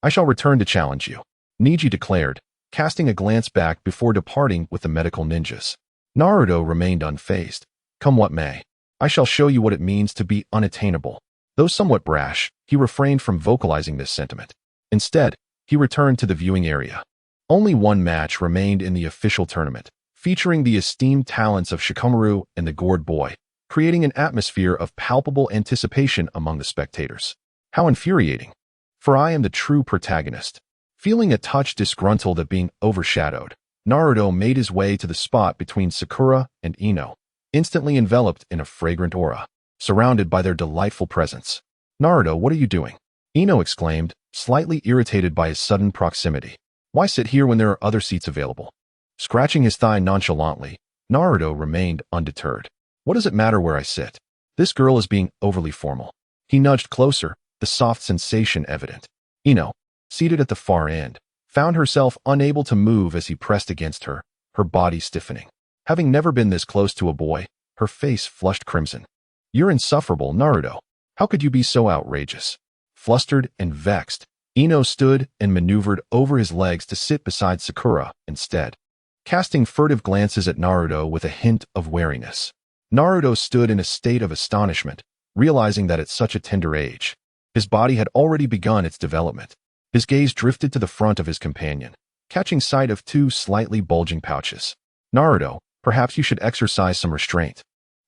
I shall return to challenge you, Neji declared, casting a glance back before departing with the medical ninjas. Naruto remained unfazed. Come what may, I shall show you what it means to be unattainable. Though somewhat brash, he refrained from vocalizing this sentiment. Instead, he returned to the viewing area. Only one match remained in the official tournament, featuring the esteemed talents of Shikamaru and the gourd boy, creating an atmosphere of palpable anticipation among the spectators. How infuriating! For I am the true protagonist. Feeling a touch disgruntled at being overshadowed, Naruto made his way to the spot between Sakura and Ino, instantly enveloped in a fragrant aura, surrounded by their delightful presence. Naruto, what are you doing? Ino exclaimed, slightly irritated by his sudden proximity. Why sit here when there are other seats available? Scratching his thigh nonchalantly, Naruto remained undeterred. What does it matter where I sit? This girl is being overly formal. He nudged closer, the soft sensation evident. Ino, seated at the far end, found herself unable to move as he pressed against her, her body stiffening. Having never been this close to a boy, her face flushed crimson. You're insufferable, Naruto. How could you be so outrageous? Flustered and vexed, Ino stood and maneuvered over his legs to sit beside Sakura instead, casting furtive glances at Naruto with a hint of wariness. Naruto stood in a state of astonishment, realizing that at such a tender age, his body had already begun its development. His gaze drifted to the front of his companion, catching sight of two slightly bulging pouches. Naruto, perhaps you should exercise some restraint.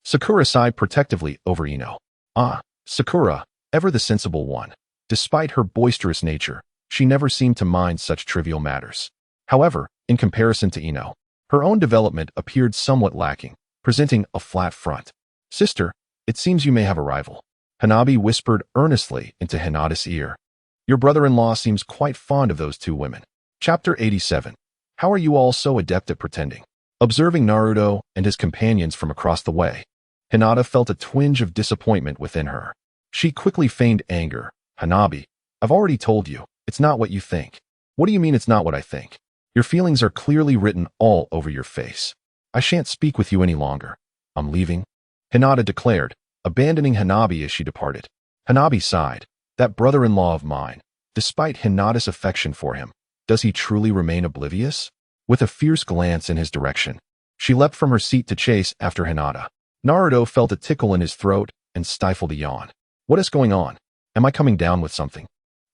Sakura sighed protectively over Ino. Ah, Sakura, ever the sensible one. Despite her boisterous nature, she never seemed to mind such trivial matters. However, in comparison to Ino, her own development appeared somewhat lacking, presenting a flat front. Sister, it seems you may have a rival. Hanabi whispered earnestly into Hinata's ear. Your brother-in-law seems quite fond of those two women. Chapter 87. How are you all so adept at pretending? Observing Naruto and his companions from across the way, Hinata felt a twinge of disappointment within her. She quickly feigned anger. Hanabi, I've already told you, it's not what you think. What do you mean it's not what I think? Your feelings are clearly written all over your face. I shan't speak with you any longer. I'm leaving, Hinata declared, abandoning Hanabi as she departed. Hanabi sighed. That brother-in-law of mine, despite Hinata's affection for him, does he truly remain oblivious? With a fierce glance in his direction, she leapt from her seat to chase after Hinata. Naruto felt a tickle in his throat and stifled a yawn. What is going on? Am I coming down with something?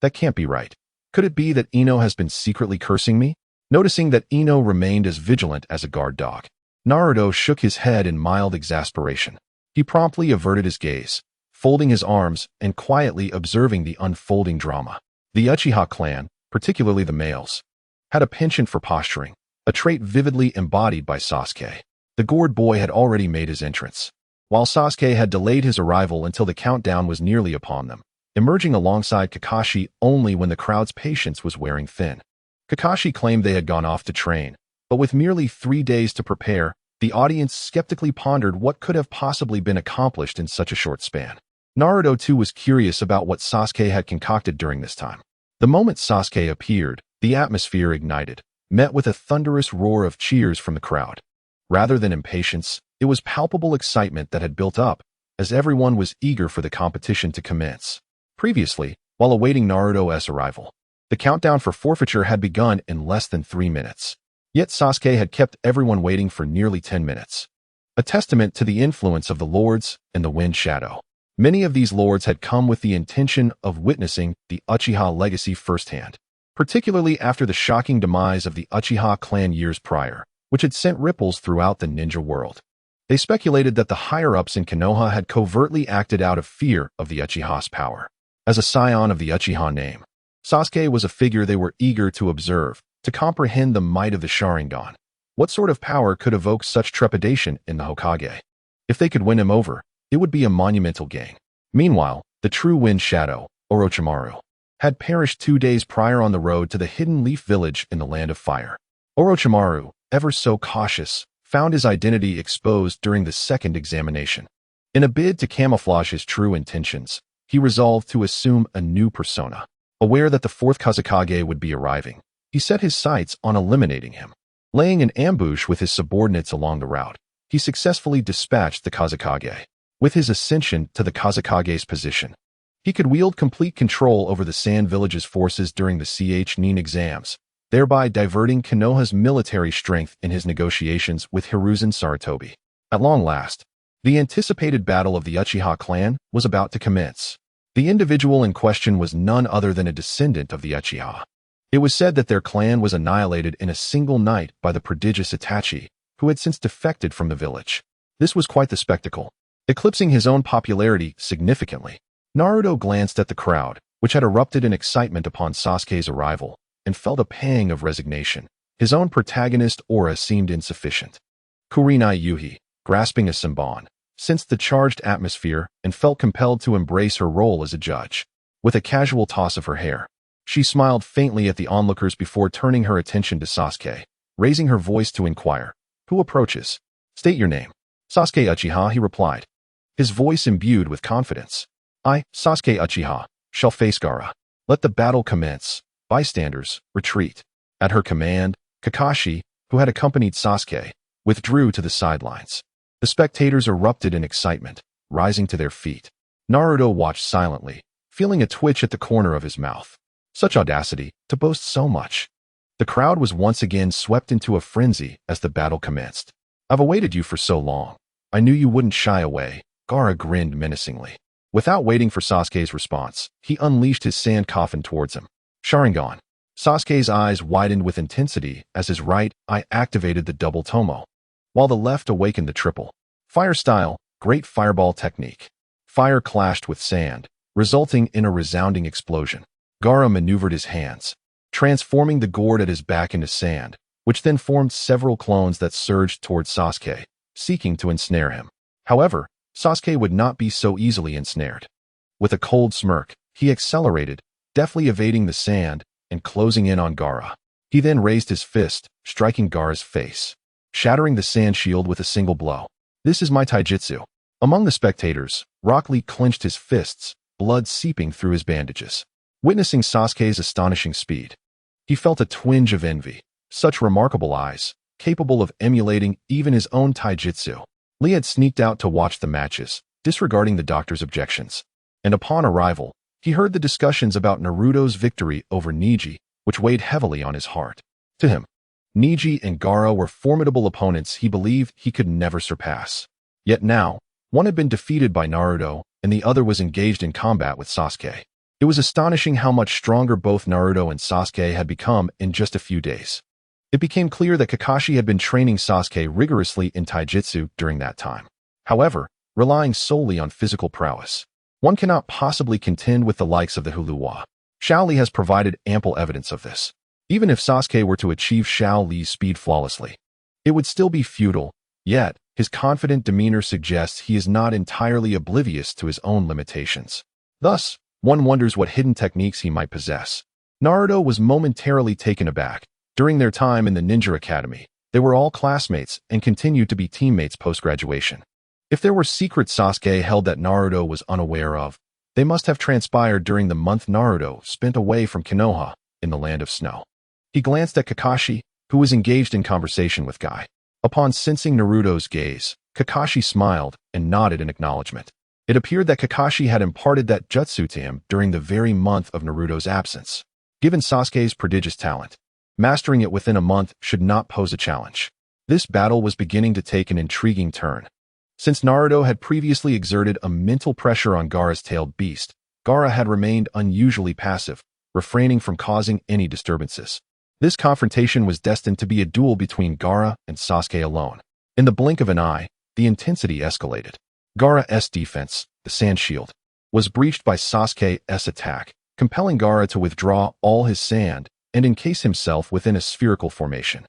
That can't be right. Could it be that Ino has been secretly cursing me? Noticing that Ino remained as vigilant as a guard dog, Naruto shook his head in mild exasperation. He promptly averted his gaze, folding his arms and quietly observing the unfolding drama. The Uchiha clan, particularly the males, had a penchant for posturing, a trait vividly embodied by Sasuke. The gourd boy had already made his entrance, while Sasuke had delayed his arrival until the countdown was nearly upon them, emerging alongside Kakashi only when the crowd's patience was wearing thin. Kakashi claimed they had gone off to train, but with merely 3 days to prepare, the audience skeptically pondered what could have possibly been accomplished in such a short span. Naruto too was curious about what Sasuke had concocted during this time. The moment Sasuke appeared, the atmosphere ignited, met with a thunderous roar of cheers from the crowd. Rather than impatience, it was palpable excitement that had built up, as everyone was eager for the competition to commence. Previously, while awaiting Naruto's arrival, the countdown for forfeiture had begun in less than 3 minutes. Yet Sasuke had kept everyone waiting for nearly 10 minutes. A testament to the influence of the lords and the wind shadow. Many of these lords had come with the intention of witnessing the Uchiha legacy firsthand, particularly after the shocking demise of the Uchiha clan years prior, which had sent ripples throughout the ninja world. They speculated that the higher-ups in Konoha had covertly acted out of fear of the Uchiha's power. As a scion of the Uchiha name, Sasuke was a figure they were eager to observe, to comprehend the might of the Sharingan. What sort of power could evoke such trepidation in the Hokage? If they could win him over, it would be a monumental gain. Meanwhile, the true wind shadow, Orochimaru, had perished 2 days prior on the road to the hidden leaf village in the land of fire. Orochimaru, ever so cautious, found his identity exposed during the second examination. In a bid to camouflage his true intentions, he resolved to assume a new persona. Aware that the fourth Kazekage would be arriving, he set his sights on eliminating him. Laying an ambush with his subordinates along the route, he successfully dispatched the Kazekage. With his ascension to the Kazekage's position, he could wield complete control over the Sand Village's forces during the Nin exams, thereby diverting Konoha's military strength in his negotiations with Hiruzen Sarutobi. At long last, the anticipated battle of the Uchiha clan was about to commence. The individual in question was none other than a descendant of the Uchiha. It was said that their clan was annihilated in a single night by the prodigious Itachi, who had since defected from the village. This was quite the spectacle, eclipsing his own popularity significantly. Naruto glanced at the crowd, which had erupted in excitement upon Sasuke's arrival, and felt a pang of resignation. His own protagonist aura seemed insufficient. Kurinai Yuhi, grasping a senbon, sensed the charged atmosphere and felt compelled to embrace her role as a judge. With a casual toss of her hair, she smiled faintly at the onlookers before turning her attention to Sasuke, raising her voice to inquire, "Who approaches? State your name." "Sasuke Uchiha," he replied, his voice imbued with confidence. "I, Sasuke Uchiha, shall face Gaara. Let the battle commence. Bystanders, retreat." At her command, Kakashi, who had accompanied Sasuke, withdrew to the sidelines. The spectators erupted in excitement, rising to their feet. Naruto watched silently, feeling a twitch at the corner of his mouth. Such audacity, to boast so much. The crowd was once again swept into a frenzy as the battle commenced. "I've awaited you for so long. I knew you wouldn't shy away," Gaara grinned menacingly. Without waiting for Sasuke's response, he unleashed his sand coffin towards him. Sharingan. Sasuke's eyes widened with intensity as his right eye activated the double tomo, while the left awakened the triple. Fire style, great fireball technique. Fire clashed with sand, resulting in a resounding explosion. Gaara maneuvered his hands, transforming the gourd at his back into sand, which then formed several clones that surged towards Sasuke, seeking to ensnare him. However, Sasuke would not be so easily ensnared. With a cold smirk, he accelerated, deftly evading the sand and closing in on Gaara. He then raised his fist, striking Gaara's face, shattering the sand shield with a single blow. "This is my Taijutsu." Among the spectators, Rock Lee clenched his fists, blood seeping through his bandages. Witnessing Sasuke's astonishing speed, he felt a twinge of envy. Such remarkable eyes, capable of emulating even his own Taijutsu. Lee had sneaked out to watch the matches, disregarding the doctor's objections. And upon arrival, he heard the discussions about Naruto's victory over Neji, which weighed heavily on his heart. To him, Neji and Gaara were formidable opponents he believed he could never surpass. Yet now, one had been defeated by Naruto, and the other was engaged in combat with Sasuke. It was astonishing how much stronger both Naruto and Sasuke had become in just a few days. It became clear that Kakashi had been training Sasuke rigorously in Taijutsu during that time. However, relying solely on physical prowess, one cannot possibly contend with the likes of the Huluwa. Shao Li has provided ample evidence of this. Even if Sasuke were to achieve Shao Li's speed flawlessly, it would still be futile, yet his confident demeanor suggests he is not entirely oblivious to his own limitations. Thus, one wonders what hidden techniques he might possess. Naruto was momentarily taken aback. During their time in the Ninja Academy, they were all classmates and continued to be teammates post-graduation. If there were secrets Sasuke held that Naruto was unaware of, they must have transpired during the month Naruto spent away from Konoha in the land of snow. He glanced at Kakashi, who was engaged in conversation with Guy. Upon sensing Naruto's gaze, Kakashi smiled and nodded in acknowledgement. It appeared that Kakashi had imparted that jutsu to him during the very month of Naruto's absence. Given Sasuke's prodigious talent, mastering it within a month should not pose a challenge. This battle was beginning to take an intriguing turn. Since Naruto had previously exerted a mental pressure on Gaara's tailed beast, Gaara had remained unusually passive, refraining from causing any disturbances. This confrontation was destined to be a duel between Gaara and Sasuke alone. In the blink of an eye, the intensity escalated. Gaara's defense, the sand shield, was breached by Sasuke's attack, compelling Gaara to withdraw all his sand and encase himself within a spherical formation.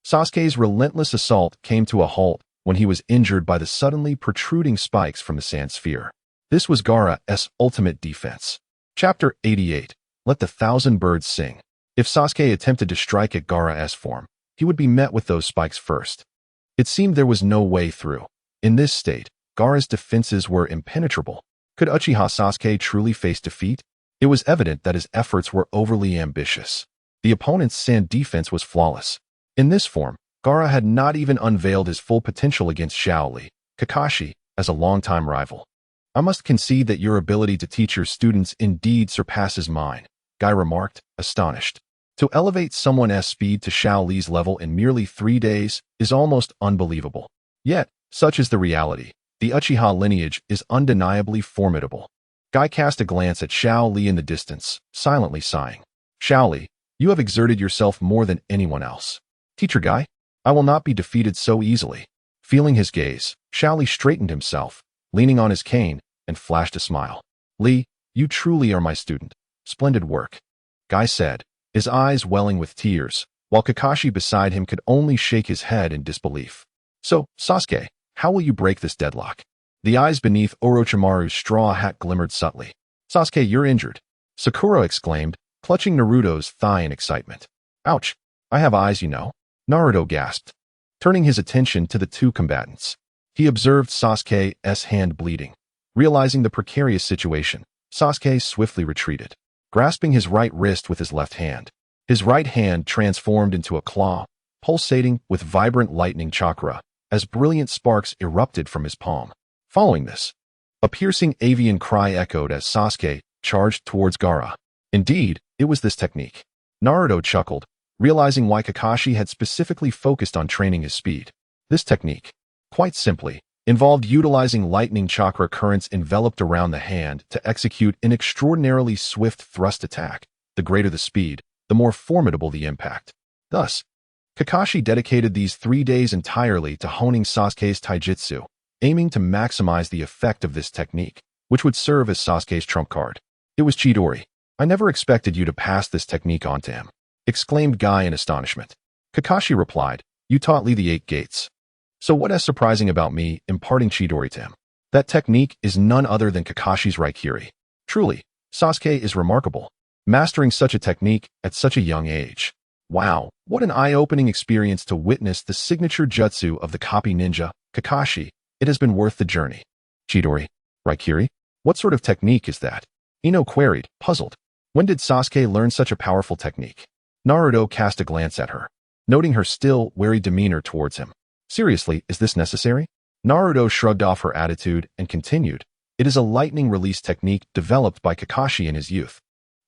Sasuke's relentless assault came to a halt when he was injured by the suddenly protruding spikes from the sand sphere. This was Gaara's ultimate defense. Chapter 88. Let the thousand birds sing. If Sasuke attempted to strike at Gaara's form, he would be met with those spikes first. It seemed there was no way through. In this state, Gaara's defenses were impenetrable. Could Uchiha Sasuke truly face defeat? It was evident that his efforts were overly ambitious. The opponent's sand defense was flawless. In this form, Gaara had not even unveiled his full potential against Shaoli, Kakashi, as a longtime rival. I must concede that your ability to teach your students indeed surpasses mine, Guy remarked, astonished. To elevate someone's speed to Shaoli's level in merely 3 days is almost unbelievable. Yet, such is the reality. The Uchiha lineage is undeniably formidable. Guy cast a glance at Shaoli in the distance, silently sighing. Shaoli, you have exerted yourself more than anyone else. Teacher Guy, I will not be defeated so easily. Feeling his gaze, Shaoli straightened himself, leaning on his cane, and flashed a smile. Lee, you truly are my student. Splendid work. Guy said, his eyes welling with tears, while Kakashi beside him could only shake his head in disbelief. So, Sasuke, how will you break this deadlock? The eyes beneath Orochimaru's straw hat glimmered subtly. Sasuke, you're injured. Sakura exclaimed, clutching Naruto's thigh in excitement. Ouch, I have eyes, you know. Naruto gasped, turning his attention to the two combatants. He observed Sasuke's hand bleeding. Realizing the precarious situation, Sasuke swiftly retreated, grasping his right wrist with his left hand. His right hand transformed into a claw, pulsating with vibrant lightning chakra, as brilliant sparks erupted from his palm. Following this, a piercing avian cry echoed as Sasuke charged towards Gaara. Indeed, it was this technique. Naruto chuckled, realizing why Kakashi had specifically focused on training his speed. This technique, quite simply, involved utilizing lightning chakra currents enveloped around the hand to execute an extraordinarily swift thrust attack. The greater the speed, the more formidable the impact. Thus, Kakashi dedicated these 3 days entirely to honing Sasuke's Taijutsu, aiming to maximize the effect of this technique, which would serve as Sasuke's trump card. It was Chidori. I never expected you to pass this technique on to him, exclaimed Guy in astonishment. Kakashi replied, you taught Lee the 8 gates. So what is surprising about me imparting Chidori to him? That technique is none other than Kakashi's Raikiri. Truly, Sasuke is remarkable, mastering such a technique at such a young age. Wow, what an eye-opening experience to witness the signature jutsu of the copy ninja, Kakashi. It has been worth the journey. Chidori, Raikiri? What sort of technique is that? Ino queried, puzzled. When did Sasuke learn such a powerful technique? Naruto cast a glance at her, noting her still wary demeanor towards him. Seriously, is this necessary? Naruto shrugged off her attitude and continued. It is a lightning release technique developed by Kakashi in his youth,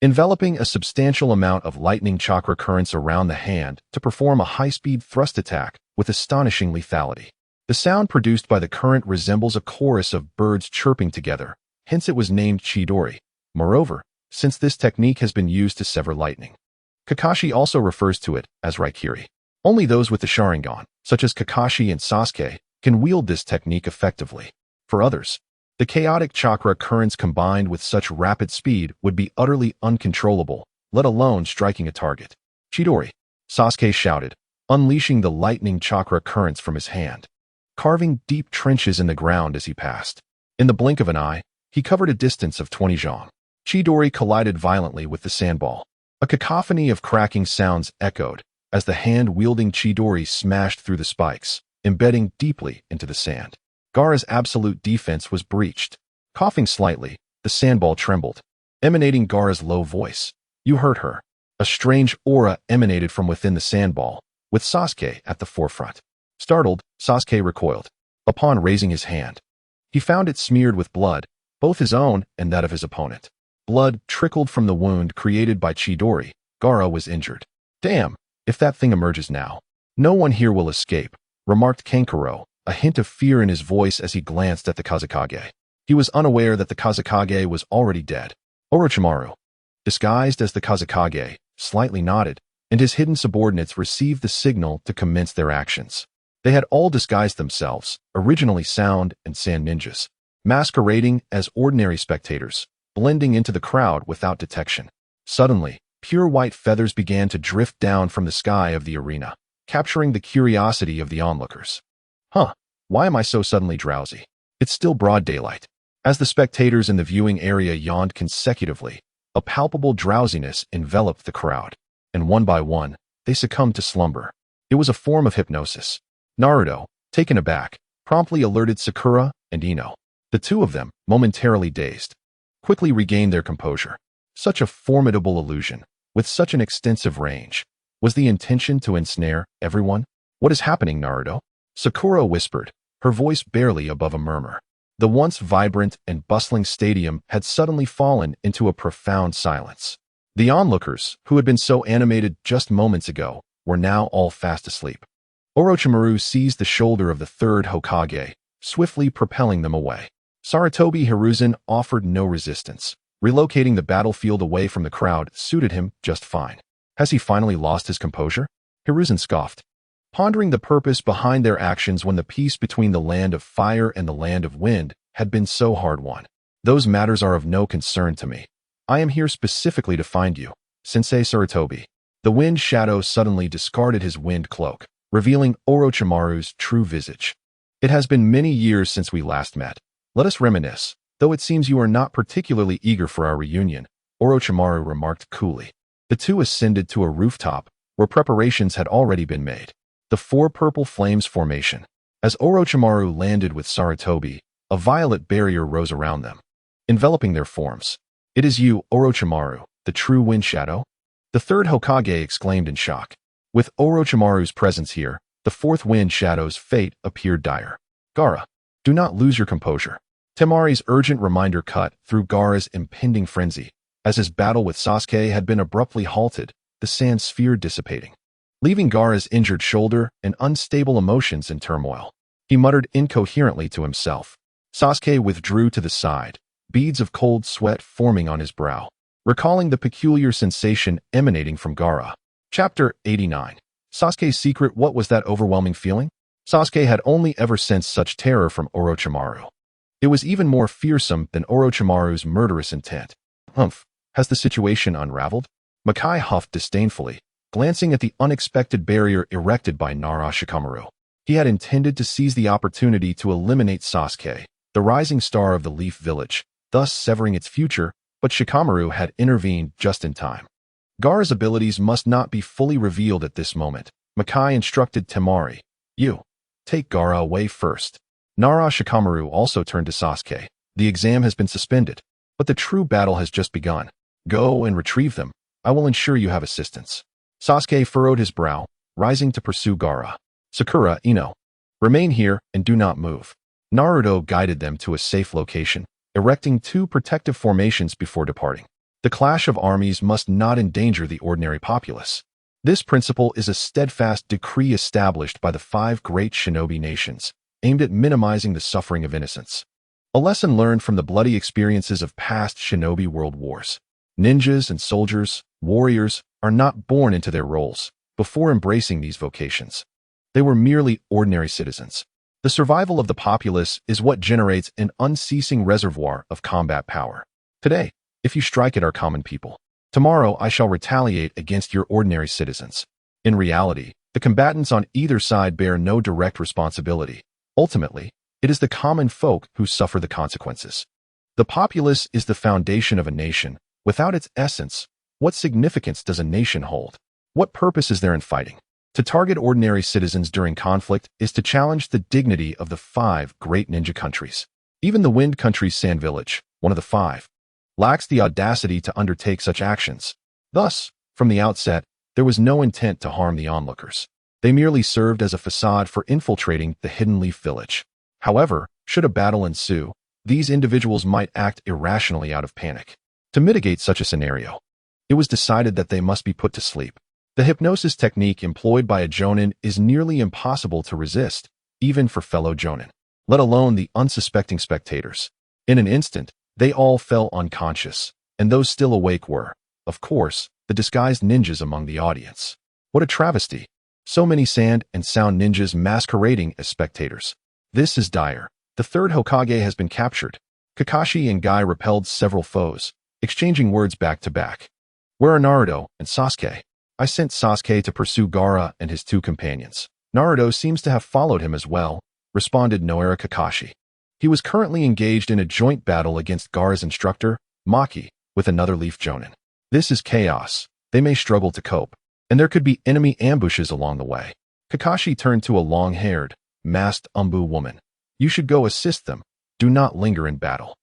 enveloping a substantial amount of lightning chakra currents around the hand to perform a high-speed thrust attack with astonishing lethality. The sound produced by the current resembles a chorus of birds chirping together, hence it was named Chidori. Moreover, since this technique has been used to sever lightning, Kakashi also refers to it as Raikiri. Only those with the Sharingan, such as Kakashi and Sasuke, can wield this technique effectively. For others, the chaotic chakra currents combined with such rapid speed would be utterly uncontrollable, let alone striking a target. Chidori, Sasuke shouted, unleashing the lightning chakra currents from his hand, carving deep trenches in the ground as he passed. In the blink of an eye, he covered a distance of 20 jang. Chidori collided violently with the sandball. A cacophony of cracking sounds echoed as the hand-wielding Chidori smashed through the spikes, embedding deeply into the sand. Gaara's absolute defense was breached. Coughing slightly, the sandball trembled, emanating Gaara's low voice. You heard her. A strange aura emanated from within the sandball, with Sasuke at the forefront. Startled, Sasuke recoiled. Upon raising his hand, he found it smeared with blood, both his own and that of his opponent. Blood trickled from the wound created by Chidori. Gaara was injured. Damn, if that thing emerges now, no one here will escape, remarked Kankuro, a hint of fear in his voice as he glanced at the Kazekage. He was unaware that the Kazekage was already dead. Orochimaru, disguised as the Kazekage, slightly nodded, and his hidden subordinates received the signal to commence their actions. They had all disguised themselves, originally sound and sand ninjas, masquerading as ordinary spectators, blending into the crowd without detection. Suddenly, pure white feathers began to drift down from the sky of the arena, capturing the curiosity of the onlookers. Huh, why am I so suddenly drowsy? It's still broad daylight. As the spectators in the viewing area yawned consecutively, a palpable drowsiness enveloped the crowd, and one by one, they succumbed to slumber. It was a form of hypnosis. Naruto, taken aback, promptly alerted Sakura, and Ino. The two of them, momentarily dazed, quickly regained their composure. Such a formidable illusion, with such an extensive range. Was the intention to ensnare everyone? What is happening, Naruto? Sakura whispered, her voice barely above a murmur. The once vibrant and bustling stadium had suddenly fallen into a profound silence. The onlookers, who had been so animated just moments ago, were now all fast asleep. Orochimaru seized the shoulder of the third Hokage, swiftly propelling them away. Sarutobi Hiruzen offered no resistance. Relocating the battlefield away from the crowd suited him just fine. Has he finally lost his composure? Hiruzen scoffed, pondering the purpose behind their actions when the peace between the land of fire and the land of wind had been so hard won. Those matters are of no concern to me. I am here specifically to find you, Sensei Sarutobi. The wind shadow suddenly discarded his wind cloak, revealing Orochimaru's true visage. It has been many years since we last met. Let us reminisce, though it seems you are not particularly eager for our reunion, Orochimaru remarked coolly. The two ascended to a rooftop, where preparations had already been made. The four purple flames formation. As Orochimaru landed with Sarutobi, a violet barrier rose around them, enveloping their forms. It is you, Orochimaru, the true wind shadow? The third Hokage exclaimed in shock. With Orochimaru's presence here, the fourth wind shadow's fate appeared dire. Gaara, do not lose your composure. Temari's urgent reminder cut through Gaara's impending frenzy. As his battle with Sasuke had been abruptly halted, the sand sphere dissipating, leaving Gaara's injured shoulder and unstable emotions in turmoil. He muttered incoherently to himself. Sasuke withdrew to the side, beads of cold sweat forming on his brow, recalling the peculiar sensation emanating from Gaara. Chapter 89. Sasuke's secret. What was that overwhelming feeling? Sasuke had only ever sensed such terror from Orochimaru. It was even more fearsome than Orochimaru's murderous intent. Humph, has the situation unraveled? Makai huffed disdainfully, glancing at the unexpected barrier erected by Nara Shikamaru. He had intended to seize the opportunity to eliminate Sasuke, the rising star of the Leaf Village, thus severing its future, but Shikamaru had intervened just in time. Gaara's abilities must not be fully revealed at this moment. Makai instructed Temari, you, take Gaara away first. Nara Shikamaru also turned to Sasuke. The exam has been suspended, but the true battle has just begun. Go and retrieve them. I will ensure you have assistance. Sasuke furrowed his brow, rising to pursue Gaara. Sakura, Ino, remain here and do not move. Naruto guided them to a safe location, erecting two protective formations before departing. The clash of armies must not endanger the ordinary populace. This principle is a steadfast decree established by the 5 great shinobi nations, aimed at minimizing the suffering of innocents. A lesson learned from the bloody experiences of past shinobi world wars. Ninjas and soldiers, warriors, are not born into their roles before embracing these vocations. They were merely ordinary citizens. The survival of the populace is what generates an unceasing reservoir of combat power. Today, if you strike at our common people, tomorrow I shall retaliate against your ordinary citizens. In reality, the combatants on either side bear no direct responsibility. Ultimately, it is the common folk who suffer the consequences. The populace is the foundation of a nation. Without its essence, what significance does a nation hold? What purpose is there in fighting? To target ordinary citizens during conflict is to challenge the dignity of the 5 great ninja countries. Even the Wind Country's Sand Village, one of the 5, lacks the audacity to undertake such actions. Thus, from the outset, there was no intent to harm the onlookers. They merely served as a facade for infiltrating the Hidden Leaf Village. However, should a battle ensue, these individuals might act irrationally out of panic. To mitigate such a scenario, it was decided that they must be put to sleep. The hypnosis technique employed by a jonin is nearly impossible to resist, even for fellow jonin, let alone the unsuspecting spectators. In an instant, they all fell unconscious, and those still awake were, of course, the disguised ninjas among the audience. What a travesty! So many sand and sound ninjas masquerading as spectators. This is dire. The third Hokage has been captured. Kakashi and Guy repelled several foes, exchanging words back to back. Where are Naruto and Sasuke? I sent Sasuke to pursue Gaara and his 2 companions. Naruto seems to have followed him as well, responded Noara Kakashi. He was currently engaged in a joint battle against Gaara's instructor, Maki, with another Leaf Jonin. This is chaos. They may struggle to cope, and there could be enemy ambushes along the way. Kakashi turned to a long-haired, masked Umbu woman. You should go assist them. Do not linger in battle.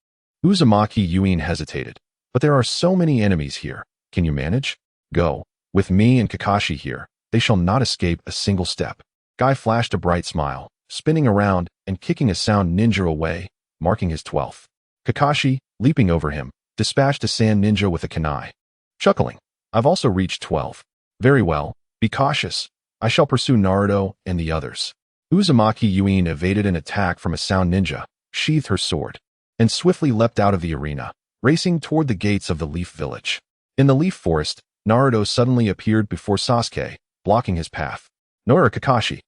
Uzumaki Yuin hesitated. But there are so many enemies here. Can you manage? Go. With me and Kakashi here, they shall not escape a single step. Guy flashed a bright smile, spinning around and kicking a sound ninja away, marking his 12th. Kakashi, leaping over him, dispatched a sand ninja with a kunai. Chuckling. I've also reached 12. Very well. Be cautious. I shall pursue Naruto and the others. Uzumaki Yuin evaded an attack from a sound ninja, sheathed her sword, and swiftly leapt out of the arena, racing toward the gates of the Leaf Village. In the Leaf Forest, Naruto suddenly appeared before Sasuke, blocking his path. Nora Kakashi,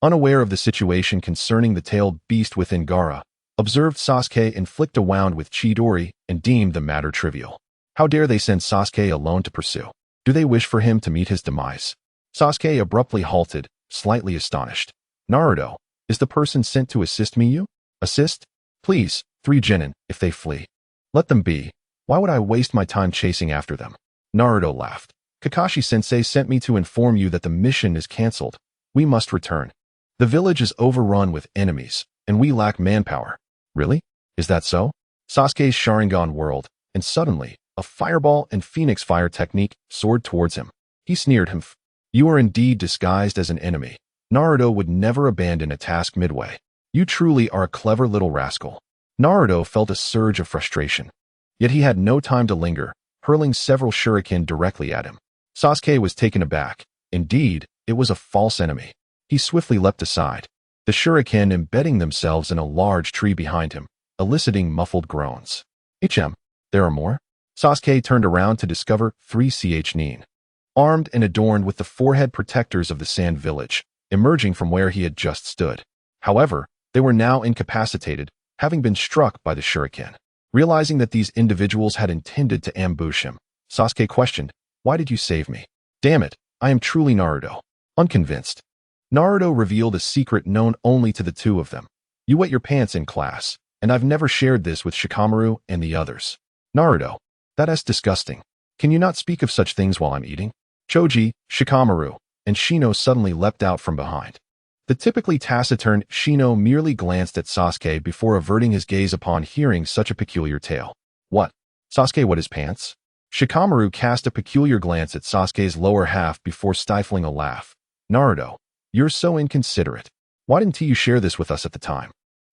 unaware of the situation concerning the tailed beast within Gaara, observed Sasuke inflict a wound with Chidori and deemed the matter trivial. How dare they send Sasuke alone to pursue? Do they wish for him to meet his demise? Sasuke abruptly halted, slightly astonished. Naruto, is the person sent to assist me you? Assist? Please, 3 genin, if they flee. Let them be. Why would I waste my time chasing after them? Naruto laughed. Kakashi-sensei sent me to inform you that the mission is cancelled. We must return. The village is overrun with enemies, and we lack manpower. Really? Is that so? Sasuke's Sharingan whirled, and suddenly, a fireball and phoenix fire technique soared towards him. He sneered him. You are indeed disguised as an enemy. Naruto would never abandon a task midway. You truly are a clever little rascal. Naruto felt a surge of frustration. Yet he had no time to linger, hurling several shuriken directly at him. Sasuke was taken aback. Indeed, it was a false enemy. He swiftly leapt aside, the shuriken embedding themselves in a large tree behind him, eliciting muffled groans. There are more? Sasuke turned around to discover 3 nin, armed and adorned with the forehead protectors of the Sand Village, emerging from where he had just stood. However, they were now incapacitated, having been struck by the shuriken. Realizing that these individuals had intended to ambush him, Sasuke questioned, Why did you save me? Damn it, I am truly Naruto. Unconvinced. Naruto revealed a secret known only to the 2 of them. You wet your pants in class, and I've never shared this with Shikamaru and the others. Naruto, that's disgusting. Can you not speak of such things while I'm eating? Choji, Shikamaru, and Shino suddenly leapt out from behind. The typically taciturn Shino merely glanced at Sasuke before averting his gaze upon hearing such a peculiar tale. What? Sasuke wet his pants? Shikamaru cast a peculiar glance at Sasuke's lower half before stifling a laugh. Naruto, you're so inconsiderate. Why didn't you share this with us at the time?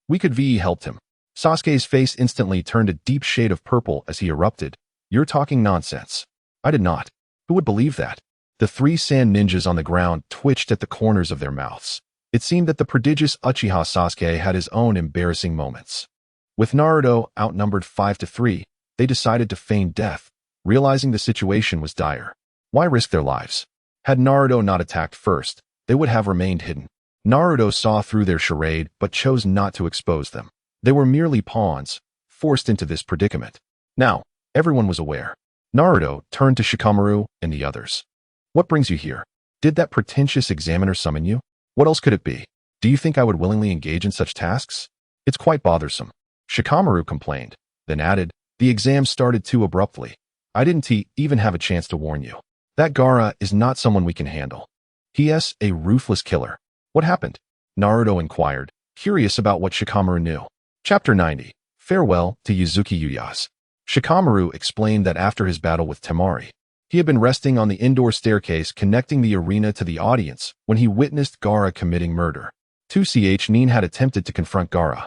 We could have helped him. Sasuke's face instantly turned a deep shade of purple as he erupted. You're talking nonsense. I did not. Who would believe that? The 3 sand ninjas on the ground twitched at the corners of their mouths. It seemed that the prodigious Uchiha Sasuke had his own embarrassing moments. With Naruto outnumbered 5-3, they decided to feign death, realizing the situation was dire. Why risk their lives? Had Naruto not attacked first, they would have remained hidden. Naruto saw through their charade but chose not to expose them. They were merely pawns, forced into this predicament. Now, everyone was aware. Naruto turned to Shikamaru and the others. What brings you here? Did that pretentious examiner summon you? What else could it be? Do you think I would willingly engage in such tasks? It's quite bothersome. Shikamaru complained, then added, the exam started too abruptly. I didn't even have a chance to warn you. That Gaara is not someone we can handle. He.S. a ruthless killer. What happened? Naruto inquired, curious about what Shikamaru knew. Chapter 90. Farewell to Yuzuki Ieyasu. Shikamaru explained that after his battle with Temari, he had been resting on the indoor staircase connecting the arena to the audience when he witnessed Gaara committing murder. 2 nin had attempted to confront Gaara,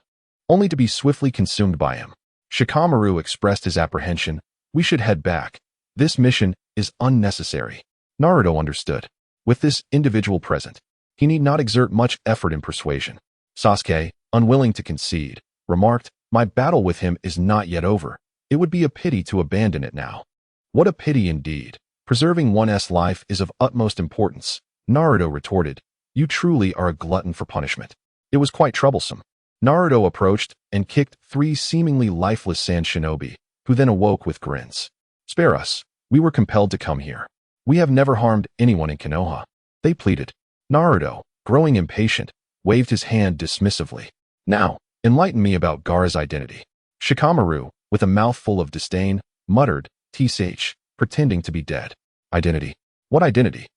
only to be swiftly consumed by him. Shikamaru expressed his apprehension. We should head back. This mission is unnecessary. Naruto understood. With this individual present, he need not exert much effort in persuasion. Sasuke, unwilling to concede, remarked, My battle with him is not yet over. It would be a pity to abandon it now. What a pity indeed. Preserving one's life is of utmost importance. Naruto retorted, You truly are a glutton for punishment. It was quite troublesome. Naruto approached and kicked 3 seemingly lifeless sand shinobi, who then awoke with grins. Spare us. We were compelled to come here. We have never harmed anyone in Konoha. They pleaded. Naruto, growing impatient, waved his hand dismissively. Now, enlighten me about Gaara's identity. Shikamaru, with a mouthful of disdain, muttered, Tsh, pretending to be dead. Identity? What identity?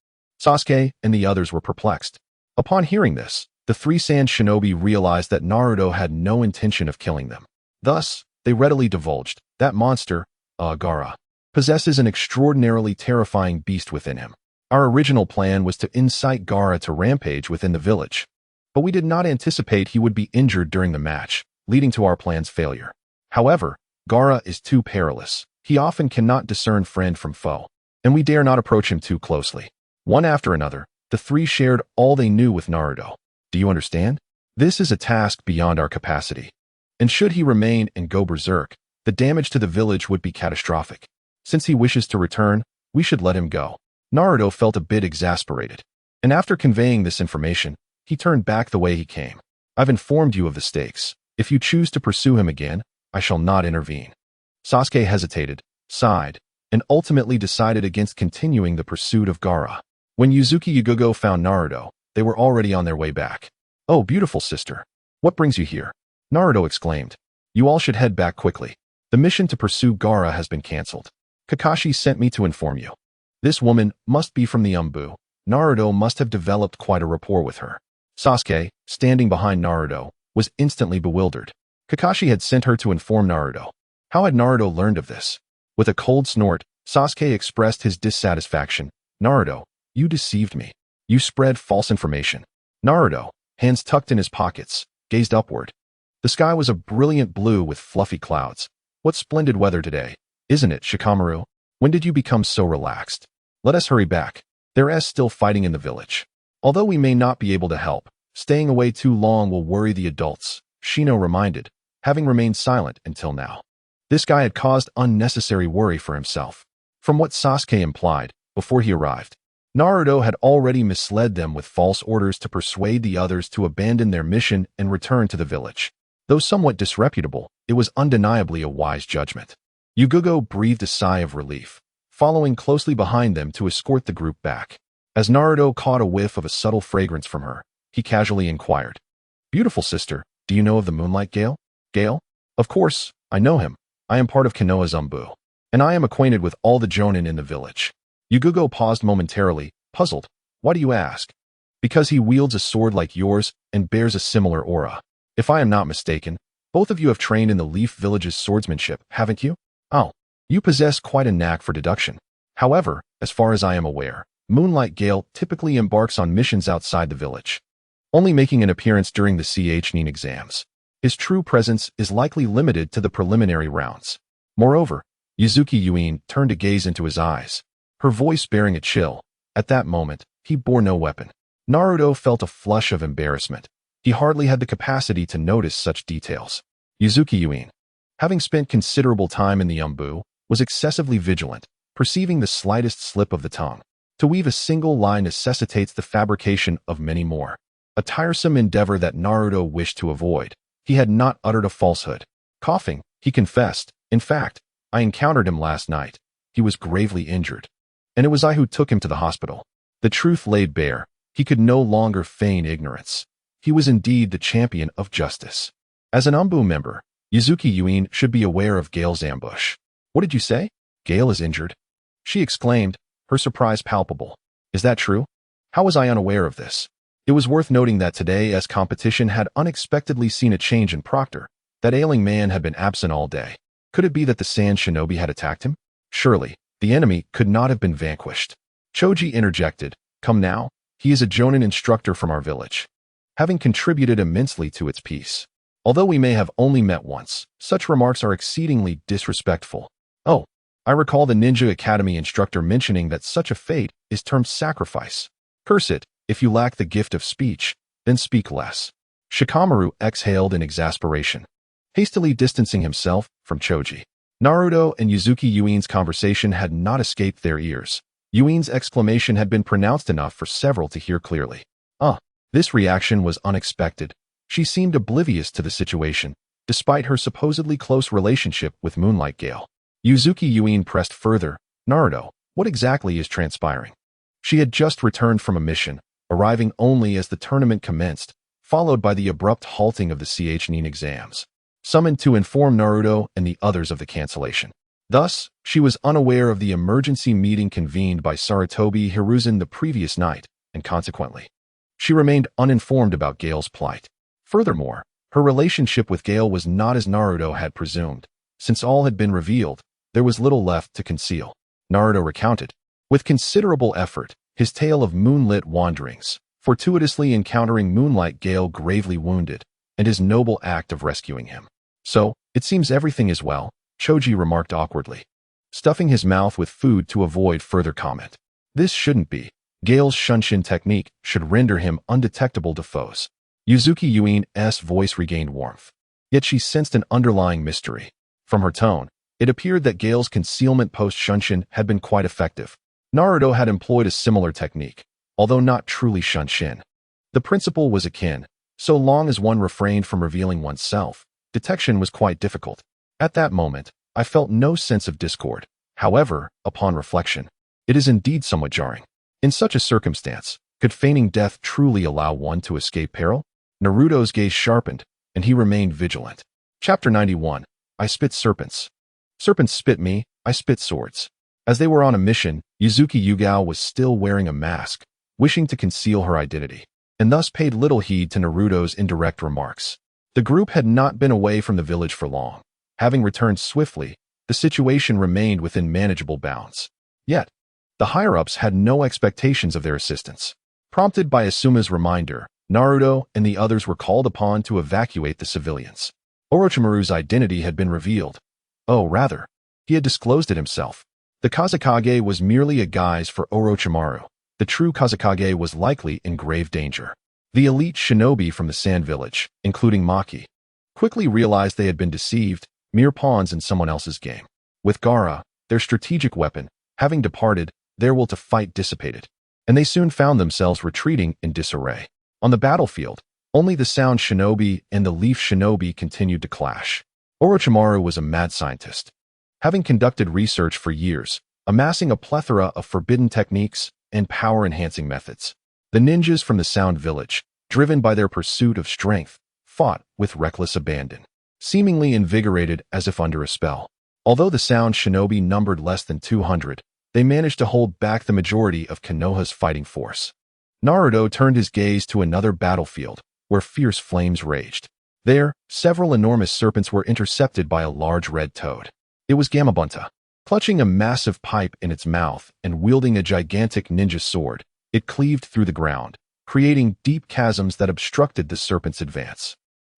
Sasuke and the others were perplexed. Upon hearing this, the 3 sand shinobi realized that Naruto had no intention of killing them. Thus, they readily divulged, that monster, Gaara, possesses an extraordinarily terrifying beast within him. Our original plan was to incite Gaara to rampage within the village, but we did not anticipate he would be injured during the match, leading to our plan's failure. However, Gaara is too perilous. He often cannot discern friend from foe, and we dare not approach him too closely. One after another, the three shared all they knew with Naruto. Do you understand? This is a task beyond our capacity. And should he remain and go berserk, the damage to the village would be catastrophic. Since he wishes to return, we should let him go. Naruto felt a bit exasperated, and after conveying this information, he turned back the way he came. I've informed you of the stakes. If you choose to pursue him again, I shall not intervene. Sasuke hesitated, sighed, and ultimately decided against continuing the pursuit of Gaara. When Uzuki Yugugo found Naruto, they were already on their way back. Oh, beautiful sister. What brings you here? Naruto exclaimed. You all should head back quickly. The mission to pursue Gaara has been cancelled. Kakashi sent me to inform you. This woman must be from the Umbu. Naruto must have developed quite a rapport with her. Sasuke, standing behind Naruto, was instantly bewildered. Kakashi had sent her to inform Naruto. How had Naruto learned of this? With a cold snort, Sasuke expressed his dissatisfaction. Naruto, you deceived me. You spread false information. Naruto, hands tucked in his pockets, gazed upward. The sky was a brilliant blue with fluffy clouds. What splendid weather today, isn't it, Shikamaru? When did you become so relaxed? Let us hurry back. There is still fighting in the village. Although we may not be able to help, staying away too long will worry the adults, Shino reminded, having remained silent until now. This guy had caused unnecessary worry for himself. From what Sasuke implied, before he arrived, Naruto had already misled them with false orders to persuade the others to abandon their mission and return to the village. Though somewhat disreputable, it was undeniably a wise judgment. Yugugo breathed a sigh of relief, following closely behind them to escort the group back. As Naruto caught a whiff of a subtle fragrance from her, he casually inquired, Beautiful sister, do you know of the Moonlight Gale? Gale? Of course, I know him. I am part of Konoha's Umbu, and I am acquainted with all the jonin in the village. Yugugo paused momentarily, puzzled. Why do you ask? Because he wields a sword like yours and bears a similar aura. If I am not mistaken, both of you have trained in the Leaf Village's swordsmanship, haven't you? Oh, you possess quite a knack for deduction. However, as far as I am aware, Moonlight Gale typically embarks on missions outside the village, only making an appearance during the Chunin exams. His true presence is likely limited to the preliminary rounds. Moreover, Uzuki Yuin turned to gaze into his eyes, her voice bearing a chill. At that moment, he bore no weapon. Naruto felt a flush of embarrassment. He hardly had the capacity to notice such details. Uzuki Yuin, having spent considerable time in the Umbu, was excessively vigilant, perceiving the slightest slip of the tongue. To weave a single lie necessitates the fabrication of many more. A tiresome endeavor that Naruto wished to avoid. He had not uttered a falsehood. Coughing, he confessed, in fact, I encountered him last night. He was gravely injured, and it was I who took him to the hospital. The truth laid bare. He could no longer feign ignorance. He was indeed the champion of justice. As an Umbu member, Uzuki Yuin should be aware of Gale's ambush. What did you say? Gale is injured? She exclaimed, her surprise palpable. Is that true? How was I unaware of this? It was worth noting that today, as competition had unexpectedly seen a change in Proctor, that ailing man had been absent all day. Could it be that the Sand Shinobi had attacked him? Surely, the enemy could not have been vanquished. Choji interjected, Come now, he is a Jonin instructor from our village, having contributed immensely to its peace. Although we may have only met once, such remarks are exceedingly disrespectful. Oh, I recall the Ninja Academy instructor mentioning that such a fate is termed sacrifice. Curse it, if you lack the gift of speech, then speak less. Shikamaru exhaled in exasperation, hastily distancing himself from Choji. Naruto and Uzuki Yuin's conversation had not escaped their ears. Yuin's exclamation had been pronounced enough for several to hear clearly. This reaction was unexpected. She seemed oblivious to the situation, despite her supposedly close relationship with Moonlight Gale. Uzuki Yuin pressed further, Naruto, what exactly is transpiring? She had just returned from a mission, arriving only as the tournament commenced, followed by the abrupt halting of the Chunin exams, summoned to inform Naruto and the others of the cancellation. Thus, she was unaware of the emergency meeting convened by Sarutobi Hiruzen the previous night, and consequently, she remained uninformed about Gale's plight. Furthermore, Her relationship with Gale was not as Naruto had presumed. Since all had been revealed, there was little left to conceal. Naruto recounted, with considerable effort, his tale of moonlit wanderings, fortuitously encountering Moonlight Gale gravely wounded, and his noble act of rescuing him. So, it seems everything is well, Choji remarked awkwardly, stuffing his mouth with food to avoid further comment. This shouldn't be. Gale's Shunshin technique should render him undetectable to foes. Yuzuki Yuin's voice regained warmth. Yet she sensed an underlying mystery. From her tone, it appeared that Gale's concealment post-Shunshin had been quite effective. Naruto had employed a similar technique, although not truly Shunshin. The principle was akin. So long as one refrained from revealing oneself, detection was quite difficult. At that moment, I felt no sense of discord. However, upon reflection, it is indeed somewhat jarring. In such a circumstance, could feigning death truly allow one to escape peril? Naruto's gaze sharpened, and he remained vigilant. Chapter 91. I spit serpents. Serpents spit me, I spit swords. As they were on a mission, Yuzuki Yugao was still wearing a mask, wishing to conceal her identity, and thus paid little heed to Naruto's indirect remarks. The group had not been away from the village for long. Having returned swiftly, the situation remained within manageable bounds. Yet, the higher-ups had no expectations of their assistance. Prompted by Asuma's reminder, Naruto and the others were called upon to evacuate the civilians. Orochimaru's identity had been revealed. Oh, rather, he had disclosed it himself. The Kazekage was merely a guise for Orochimaru. The true Kazekage was likely in grave danger. The elite shinobi from the Sand Village, including Maki, quickly realized they had been deceived, mere pawns in someone else's game. With Gaara, their strategic weapon, having departed, their will to fight dissipated, and they soon found themselves retreating in disarray. On the battlefield, only the Sound Shinobi and the Leaf Shinobi continued to clash. Orochimaru was a mad scientist, having conducted research for years, amassing a plethora of forbidden techniques and power-enhancing methods. The ninjas from the Sound Village, driven by their pursuit of strength, fought with reckless abandon, seemingly invigorated as if under a spell. Although the Sound Shinobi numbered less than 200, they managed to hold back the majority of Konoha's fighting force. Naruto turned his gaze to another battlefield, where fierce flames raged. There, several enormous serpents were intercepted by a large red toad. It was Gamabunta. Clutching a massive pipe in its mouth and wielding a gigantic ninja sword, it cleaved through the ground, creating deep chasms that obstructed the serpent's advance.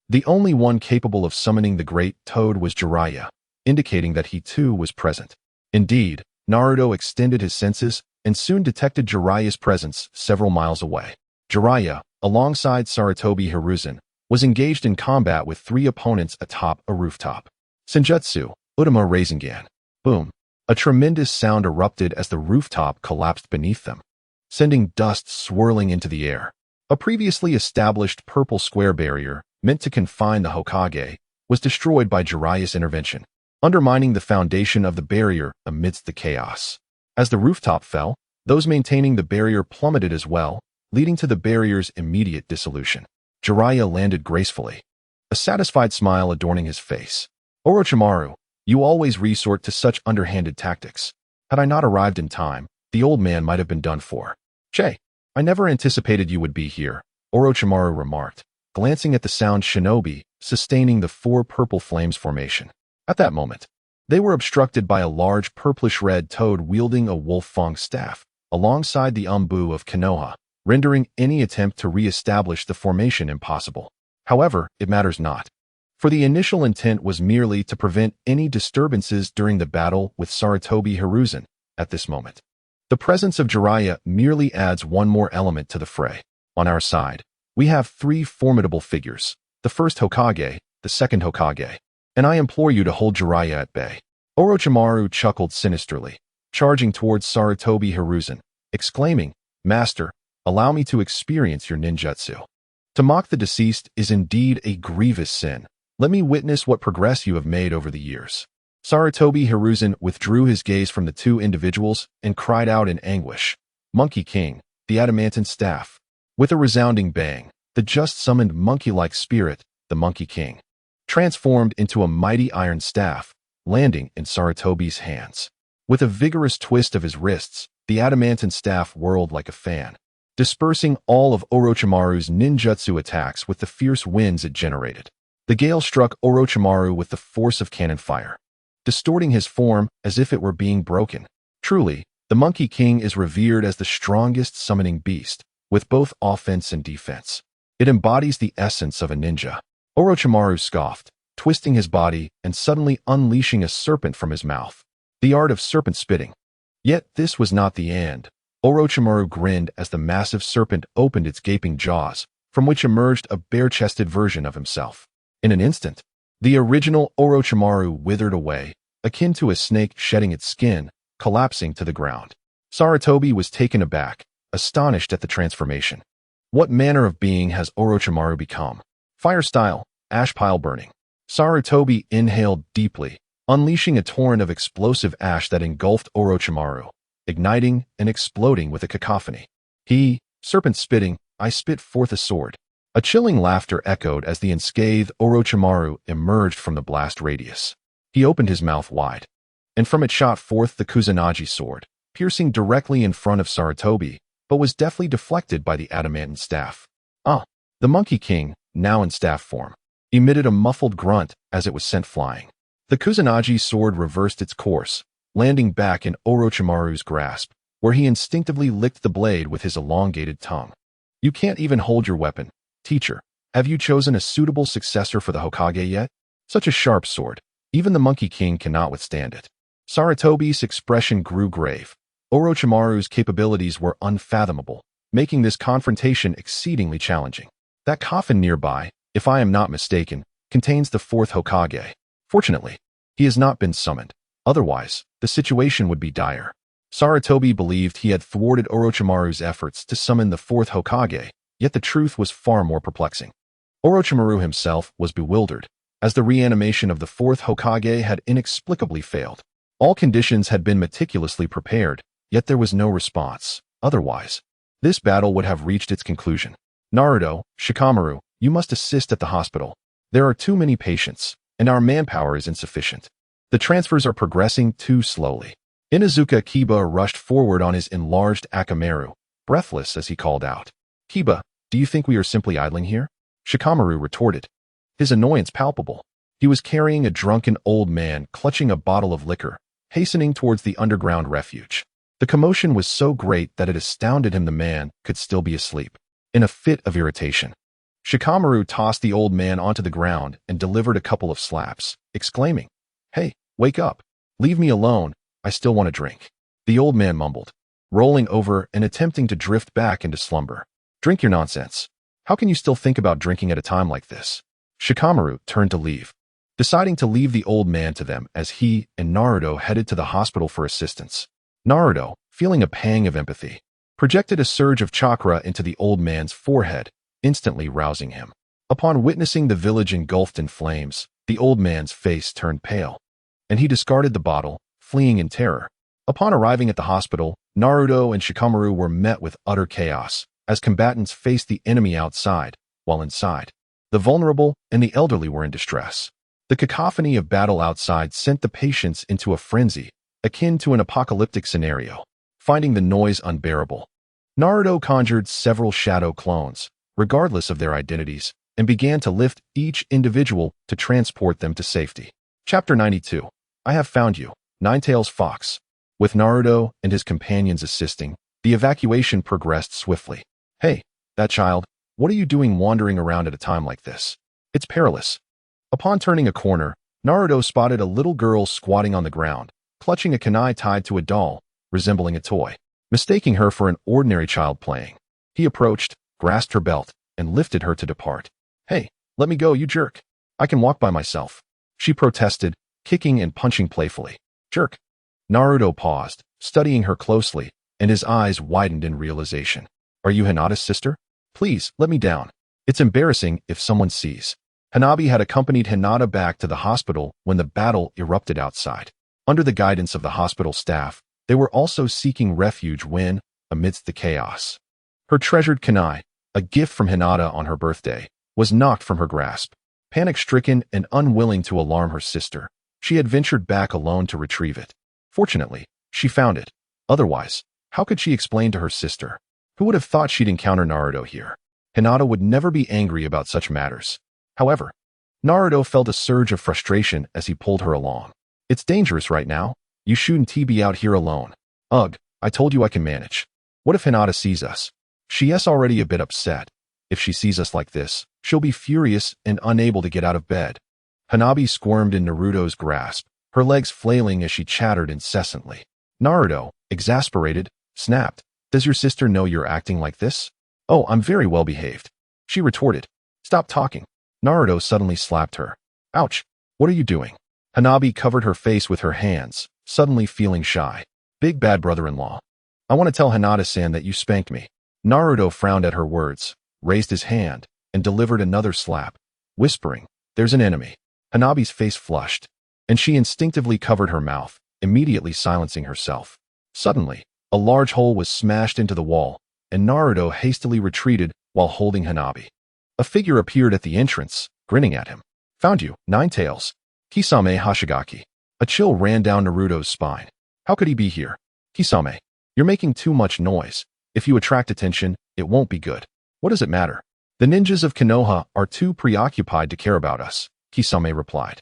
The only one capable of summoning the great toad was Jiraiya, indicating that he too was present. Indeed, Naruto extended his senses and soon detected Jiraiya's presence several miles away. Jiraiya, alongside Sarutobi Hiruzen, was engaged in combat with 3 opponents atop a rooftop. Shinjutsu, Utama Rasengan. Boom. A tremendous sound erupted as the rooftop collapsed beneath them, sending dust swirling into the air. A previously established purple square barrier, meant to confine the Hokage, was destroyed by Jiraiya's intervention, undermining the foundation of the barrier amidst the chaos. As the rooftop fell, those maintaining the barrier plummeted as well, leading to the barrier's immediate dissolution. Jiraiya landed gracefully, a satisfied smile adorning his face. Orochimaru, you always resort to such underhanded tactics. Had I not arrived in time, the old man might have been done for. Che, I never anticipated you would be here, Orochimaru remarked, glancing at the Sound Shinobi, sustaining the 4 purple flames formation. At that moment, they were obstructed by a large purplish-red toad wielding a wolf-fang staff, alongside the Umbu of Konoha, rendering any attempt to re-establish the formation impossible. However, it matters not, for the initial intent was merely to prevent any disturbances during the battle with Sarutobi Hiruzen. At this moment, the presence of Jiraiya merely adds one more element to the fray. On our side, we have 3 formidable figures, the first Hokage, the second Hokage, and I implore you to hold Jiraiya at bay. Orochimaru chuckled sinisterly, charging towards Sarutobi Hiruzen, exclaiming, Master, allow me to experience your ninjutsu. To mock the deceased is indeed a grievous sin. Let me witness what progress you have made over the years. Sarutobi Hiruzen withdrew his gaze from the 2 individuals and cried out in anguish, Monkey King, the adamantine staff. With a resounding bang, the just-summoned monkey-like spirit, the Monkey King, transformed into a mighty iron staff, landing in Sarutobi's hands. With a vigorous twist of his wrists, the adamantine staff whirled like a fan, dispersing all of Orochimaru's ninjutsu attacks with the fierce winds it generated. The gale struck Orochimaru with the force of cannon fire, distorting his form as if it were being broken. Truly, the Monkey King is revered as the strongest summoning beast, with both offense and defense. It embodies the essence of a ninja. Orochimaru scoffed, twisting his body and suddenly unleashing a serpent from his mouth. The art of serpent spitting. Yet this was not the end. Orochimaru grinned as the massive serpent opened its gaping jaws, from which emerged a bare-chested version of himself. In an instant, the original Orochimaru withered away, akin to a snake shedding its skin, collapsing to the ground. Sarutobi was taken aback, astonished at the transformation. What manner of being has Orochimaru become? Fire style, ash pile burning. Sarutobi inhaled deeply, unleashing a torrent of explosive ash that engulfed Orochimaru, igniting and exploding with a cacophony. Serpent spitting, I spit forth a sword. A chilling laughter echoed as the unscathed Orochimaru emerged from the blast radius. He opened his mouth wide, and from it shot forth the Kusanagi sword, piercing directly in front of Sarutobi, but was deftly deflected by the adamantine staff. The Monkey King, now in staff form, emitted a muffled grunt as it was sent flying. The Kusanagi sword reversed its course, landing back in Orochimaru's grasp, where he instinctively licked the blade with his elongated tongue. You can't even hold your weapon. Teacher, have you chosen a suitable successor for the Hokage yet? Such a sharp sword, even the Monkey King cannot withstand it. Sarutobi's expression grew grave. Orochimaru's capabilities were unfathomable, making this confrontation exceedingly challenging. That coffin nearby, if I am not mistaken, contains the fourth Hokage. Fortunately, he has not been summoned. Otherwise, the situation would be dire. Sarutobi believed he had thwarted Orochimaru's efforts to summon the fourth Hokage, yet the truth was far more perplexing. Orochimaru himself was bewildered, as the reanimation of the fourth Hokage had inexplicably failed. All conditions had been meticulously prepared, yet there was no response. Otherwise, this battle would have reached its conclusion. Naruto, Shikamaru, you must assist at the hospital. There are too many patients, and our manpower is insufficient. The transfers are progressing too slowly. Inuzuka Kiba rushed forward on his enlarged Akamaru, breathless as he called out. Kiba, do you think we are simply idling here? Shikamaru retorted, his annoyance palpable. He was carrying a drunken old man clutching a bottle of liquor, hastening towards the underground refuge. The commotion was so great that it astounded him the man could still be asleep. In a fit of irritation, Shikamaru tossed the old man onto the ground and delivered a couple of slaps, exclaiming, Hey, wake up. Leave me alone. I still want a drink. The old man mumbled, rolling over and attempting to drift back into slumber. Drink your nonsense. How can you still think about drinking at a time like this? Shikamaru turned to leave, deciding to leave the old man to them as he and Naruto headed to the hospital for assistance. Naruto, feeling a pang of empathy, projected a surge of chakra into the old man's forehead, instantly rousing him. Upon witnessing the village engulfed in flames, the old man's face turned pale, and he discarded the bottle, fleeing in terror. Upon arriving at the hospital, Naruto and Shikamaru were met with utter chaos, as combatants faced the enemy outside, while inside, the vulnerable and the elderly were in distress. The cacophony of battle outside sent the patients into a frenzy, akin to an apocalyptic scenario. Finding the noise unbearable, Naruto conjured several shadow clones, regardless of their identities, and began to lift each individual to transport them to safety. Chapter 92. I have found you, Ninetails Fox. With Naruto and his companions assisting, the evacuation progressed swiftly. Hey, that child, what are you doing wandering around at a time like this? It's perilous. Upon turning a corner, Naruto spotted a little girl squatting on the ground, clutching a kunai tied to a doll, resembling a toy. Mistaking her for an ordinary child playing, he approached, grasped her belt, and lifted her to depart. Hey, let me go, you jerk. I can walk by myself. She protested, kicking and punching playfully. Jerk. Naruto paused, studying her closely, and his eyes widened in realization. Are you Hinata's sister? Please, let me down. It's embarrassing if someone sees. Hanabi had accompanied Hinata back to the hospital when the battle erupted outside. Under the guidance of the hospital staff, they were also seeking refuge when, amidst the chaos, her treasured kunai, a gift from Hinata on her birthday, was knocked from her grasp. Panic-stricken and unwilling to alarm her sister, she had ventured back alone to retrieve it. Fortunately, she found it. Otherwise, how could she explain to her sister? Who would have thought she'd encounter Naruto here? Hinata would never be angry about such matters. However, Naruto felt a surge of frustration as he pulled her along. It's dangerous right now. You shouldn't be out here alone. Ugh, I told you I can manage. What if Hinata sees us? She's already a bit upset. If she sees us like this, she'll be furious and unable to get out of bed. Hanabi squirmed in Naruto's grasp, her legs flailing as she chattered incessantly. Naruto, exasperated, snapped. Does your sister know you're acting like this? Oh, I'm very well behaved. She retorted. Stop talking. Naruto suddenly slapped her. Ouch. What are you doing? Hanabi covered her face with her hands, suddenly feeling shy. Big bad brother-in-law. I want to tell Hinata-san that you spanked me. Naruto frowned at her words, raised his hand, and delivered another slap, whispering, There's an enemy. Hanabi's face flushed, and she instinctively covered her mouth, immediately silencing herself. Suddenly, a large hole was smashed into the wall, and Naruto hastily retreated while holding Hanabi. A figure appeared at the entrance, grinning at him. Found you, Ninetales. Kisame Hashigaki. A chill ran down Naruto's spine. How could he be here? Kisame, you're making too much noise. If you attract attention, it won't be good. What does it matter? The ninjas of Konoha are too preoccupied to care about us, Kisame replied.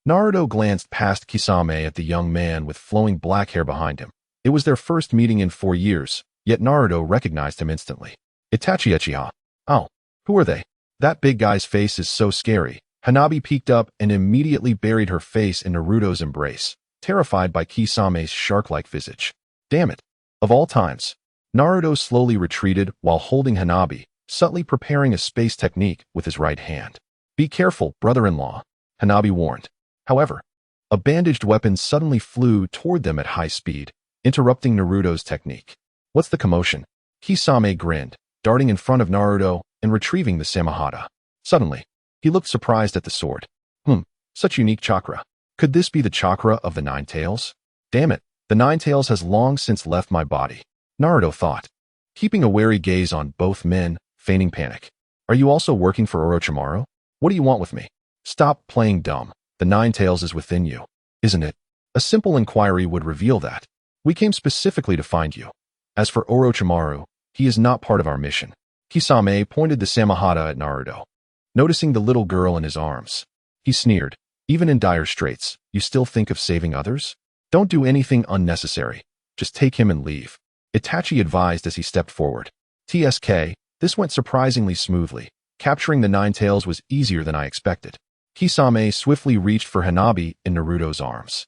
Naruto glanced past Kisame at the young man with flowing black hair behind him. It was their first meeting in 4 years, yet Naruto recognized him instantly. Itachi Uchiha. Oh, who are they? That big guy's face is so scary. Hanabi peeked up and immediately buried her face in Naruto's embrace, terrified by Kisame's shark-like visage. Damn it. Of all times. Naruto slowly retreated while holding Hanabi, subtly preparing a space technique with his right hand. Be careful, brother-in-law, Hanabi warned. However, a bandaged weapon suddenly flew toward them at high speed, interrupting Naruto's technique. What's the commotion? Kisame grinned, darting in front of Naruto and retrieving the Samahata. Suddenly, he looked surprised at the sword. Such unique chakra. Could this be the chakra of the Ninetales? Damn it, the Ninetales has long since left my body, Naruto thought, keeping a wary gaze on both men, feigning panic. Are you also working for Orochimaru? What do you want with me? Stop playing dumb. The Ninetales is within you, isn't it? A simple inquiry would reveal that. We came specifically to find you. As for Orochimaru, he is not part of our mission. Kisame pointed the Samahata at Naruto. Noticing the little girl in his arms, he sneered. Even in dire straits, you still think of saving others? Don't do anything unnecessary. Just take him and leave. Itachi advised as he stepped forward. TSK, this went surprisingly smoothly. Capturing the Ninetales was easier than I expected. Kisame swiftly reached for Hanabi in Naruto's arms.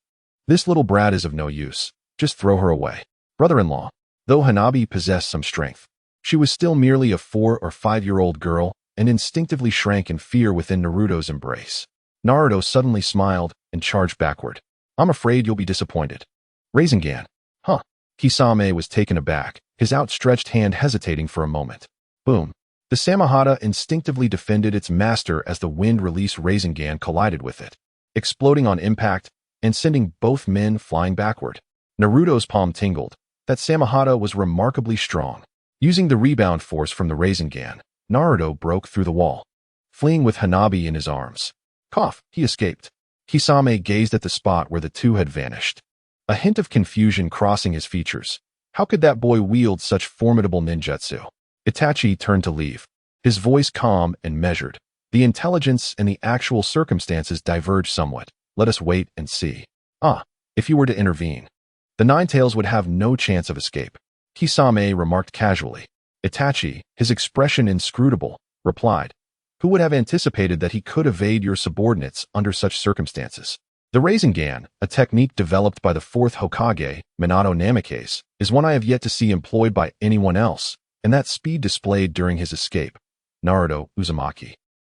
This little brat is of no use. Just throw her away. Brother-in-law. Though Hanabi possessed some strength, she was still merely a 4 or 5-year-old girl and instinctively shrank in fear within Naruto's embrace. Naruto suddenly smiled and charged backward. I'm afraid you'll be disappointed. Rasengan. Huh. Kisame was taken aback, his outstretched hand hesitating for a moment. Boom. The Samahata instinctively defended its master as the wind-release Rasengan collided with it, exploding on impact and sending both men flying backward. Naruto's palm tingled. That Samahata was remarkably strong. Using the rebound force from the Rasengan, Naruto broke through the wall, fleeing with Hanabi in his arms. Cough, he escaped. Kisame gazed at the spot where the two had vanished, a hint of confusion crossing his features. How could that boy wield such formidable ninjutsu? Itachi turned to leave, his voice calm and measured. The intelligence and the actual circumstances diverge somewhat. Let us wait and see. If you were to intervene, the Ninetales would have no chance of escape, Kisame remarked casually. Itachi, his expression inscrutable, replied, Who would have anticipated that he could evade your subordinates under such circumstances? The Rasengan, a technique developed by the 4th Hokage, Minato Namikaze, is one I have yet to see employed by anyone else, and that speed displayed during his escape. Naruto Uzumaki.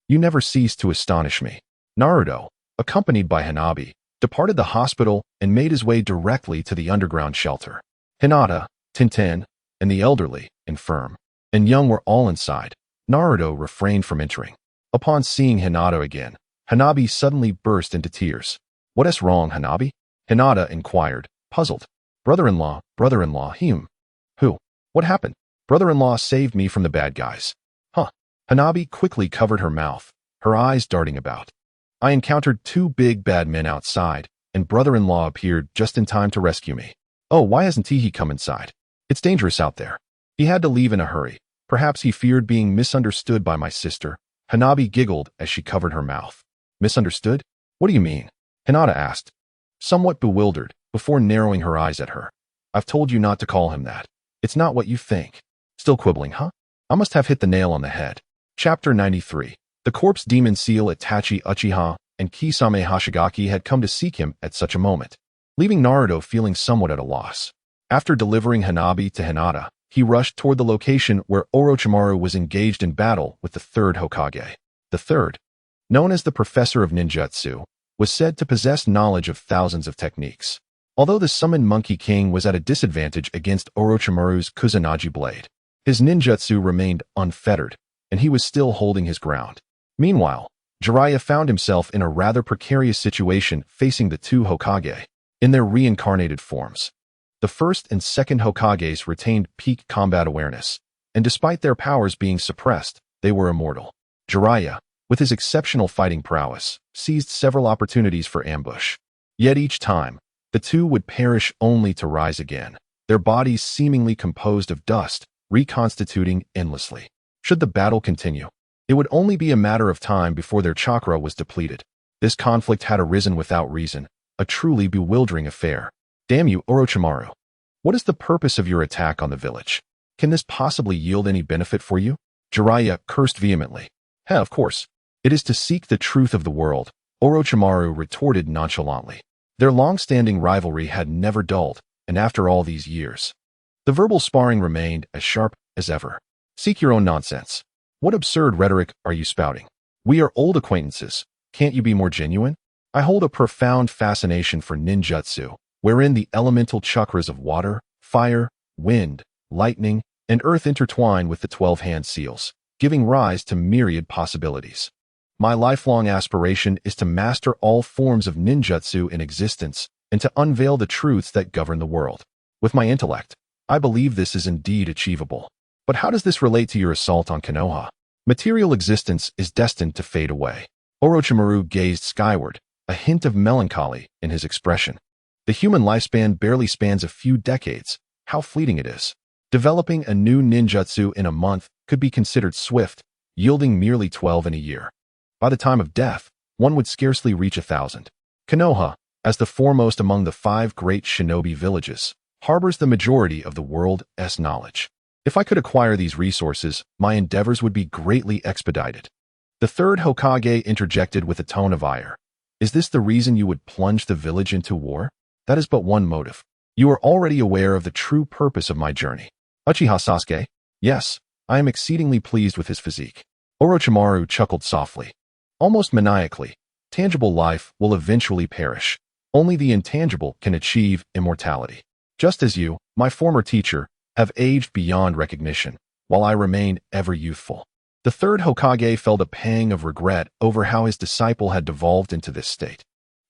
You never cease to astonish me. Naruto, accompanied by Hanabi, departed the hospital and made his way directly to the underground shelter. Hinata, Tintin, and the elderly, infirm, and young were all inside. Naruto refrained from entering. Upon seeing Hinata again, Hanabi suddenly burst into tears. What is wrong, Hanabi? Hinata inquired, puzzled. Brother-in-law, him. Who? What happened? Brother-in-law saved me from the bad guys. Huh. Hanabi quickly covered her mouth, her eyes darting about. I encountered 2 big bad men outside, and brother-in-law appeared just in time to rescue me. Oh, why hasn't he come inside? It's dangerous out there. He had to leave in a hurry. Perhaps he feared being misunderstood by my sister. Hanabi giggled as she covered her mouth. Misunderstood? What do you mean? Hinata asked, somewhat bewildered, before narrowing her eyes at her. I've told you not to call him that. It's not what you think. Still quibbling, huh? I must have hit the nail on the head. Chapter 93. The corpse demon seal Itachi Uchiha and Kisame Hashigaki had come to seek him at such a moment, leaving Naruto feeling somewhat at a loss. After delivering Hanabi to Hinata, he rushed toward the location where Orochimaru was engaged in battle with the third Hokage. The third, known as the Professor of Ninjutsu, was said to possess knowledge of thousands of techniques. Although the summoned Monkey King was at a disadvantage against Orochimaru's Kusanagi blade, his ninjutsu remained unfettered, and he was still holding his ground. Meanwhile, Jiraiya found himself in a rather precarious situation facing the two Hokage in their reincarnated forms. The first and second Hokages retained peak combat awareness, and despite their powers being suppressed, they were immortal. Jiraiya, with his exceptional fighting prowess, seized several opportunities for ambush. Yet each time, the two would perish only to rise again, their bodies seemingly composed of dust, reconstituting endlessly. Should the battle continue, it would only be a matter of time before their chakra was depleted. This conflict had arisen without reason, a truly bewildering affair. Damn you, Orochimaru. What is the purpose of your attack on the village? Can this possibly yield any benefit for you? Jiraiya cursed vehemently. Of course. It is to seek the truth of the world, Orochimaru retorted nonchalantly. Their long-standing rivalry had never dulled, and after all these years, the verbal sparring remained as sharp as ever. Seek your own nonsense. What absurd rhetoric are you spouting? We are old acquaintances. Can't you be more genuine? I hold a profound fascination for ninjutsu, wherein the elemental chakras of water, fire, wind, lightning, and earth intertwine with the 12-hand seals, giving rise to myriad possibilities. My lifelong aspiration is to master all forms of ninjutsu in existence and to unveil the truths that govern the world. With my intellect, I believe this is indeed achievable. But how does this relate to your assault on Konoha? Material existence is destined to fade away. Orochimaru gazed skyward, a hint of melancholy in his expression. The human lifespan barely spans a few decades. How fleeting it is. Developing a new ninjutsu in a month could be considered swift, yielding merely 12 in a year. By the time of death, one would scarcely reach 1,000. Konoha, as the foremost among the 5 great shinobi villages, harbors the majority of the world's knowledge. If I could acquire these resources, my endeavors would be greatly expedited. The third Hokage interjected with a tone of ire. Is this the reason you would plunge the village into war? That is but one motive. You are already aware of the true purpose of my journey. Uchiha Sasuke? Yes, I am exceedingly pleased with his physique. Orochimaru chuckled softly. Almost maniacally, tangible life will eventually perish. Only the intangible can achieve immortality. Just as you, my former teacher, have aged beyond recognition, while I remain ever youthful. The third Hokage felt a pang of regret over how his disciple had devolved into this state.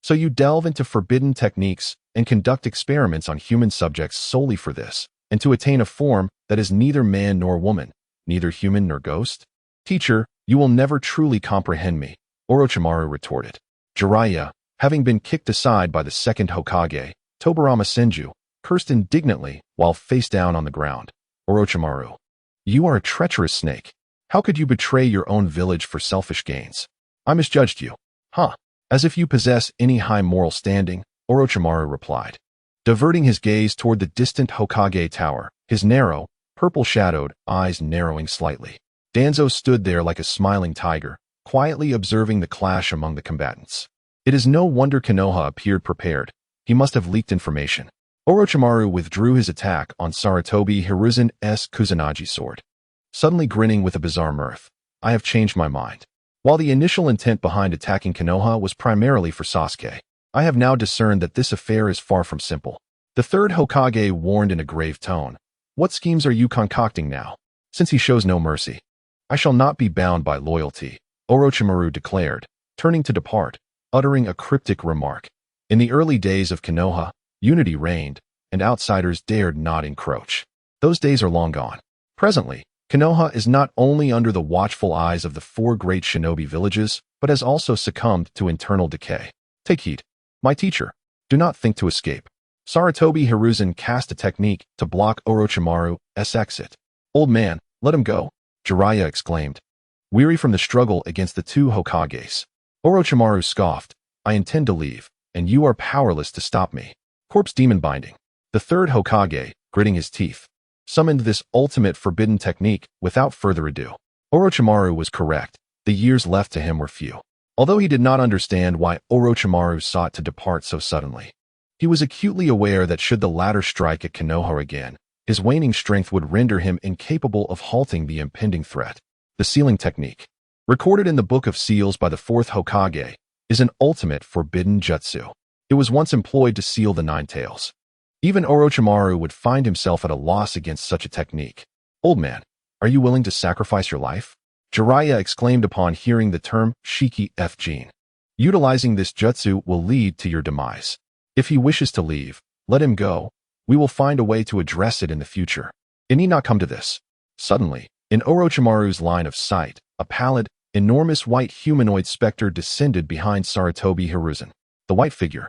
So you delve into forbidden techniques and conduct experiments on human subjects solely for this, and to attain a form that is neither man nor woman, neither human nor ghost? Teacher, you will never truly comprehend me, Orochimaru retorted. Jiraiya, having been kicked aside by the second Hokage, Tobirama Senju, cursed indignantly while face down on the ground. Orochimaru, you are a treacherous snake. How could you betray your own village for selfish gains? I misjudged you. Huh. As if you possess any high moral standing, Orochimaru replied, diverting his gaze toward the distant Hokage tower, his narrow, purple-shadowed eyes narrowing slightly. Danzo stood there like a smiling tiger, quietly observing the clash among the combatants. It is no wonder Konoha appeared prepared. He must have leaked information. Orochimaru withdrew his attack on Sarutobi Hiruzen's Kusanagi sword, suddenly grinning with a bizarre mirth. I have changed my mind. While the initial intent behind attacking Konoha was primarily for Sasuke, I have now discerned that this affair is far from simple. The third Hokage warned in a grave tone. What schemes are you concocting now? Since he shows no mercy, I shall not be bound by loyalty, Orochimaru declared, turning to depart, uttering a cryptic remark. In the early days of Konoha, unity reigned, and outsiders dared not encroach. Those days are long gone. Presently, Konoha is not only under the watchful eyes of the 4 great shinobi villages, but has also succumbed to internal decay. Take heed. My teacher, do not think to escape. Sarutobi Hiruzen cast a technique to block Orochimaru's exit. Old man, let him go, Jiraiya exclaimed. Weary from the struggle against the 2 Hokages, Orochimaru scoffed, I intend to leave, and you are powerless to stop me. Corpse Demon Binding. The third Hokage, gritting his teeth, summoned this ultimate forbidden technique without further ado. Orochimaru was correct. The years left to him were few. Although he did not understand why Orochimaru sought to depart so suddenly, he was acutely aware that should the latter strike at Konoha again, his waning strength would render him incapable of halting the impending threat. The sealing technique, recorded in the Book of Seals by the fourth Hokage, is an ultimate forbidden jutsu. It was once employed to seal the Nine Tails. Even Orochimaru would find himself at a loss against such a technique. Old man, are you willing to sacrifice your life? Jiraiya exclaimed upon hearing the term Shiki F Jin. Utilizing this jutsu will lead to your demise. If he wishes to leave, let him go. We will find a way to address it in the future. It need not come to this. Suddenly, in Orochimaru's line of sight, a pallid, enormous white humanoid specter descended behind Sarutobi Hiruzen. The white figure,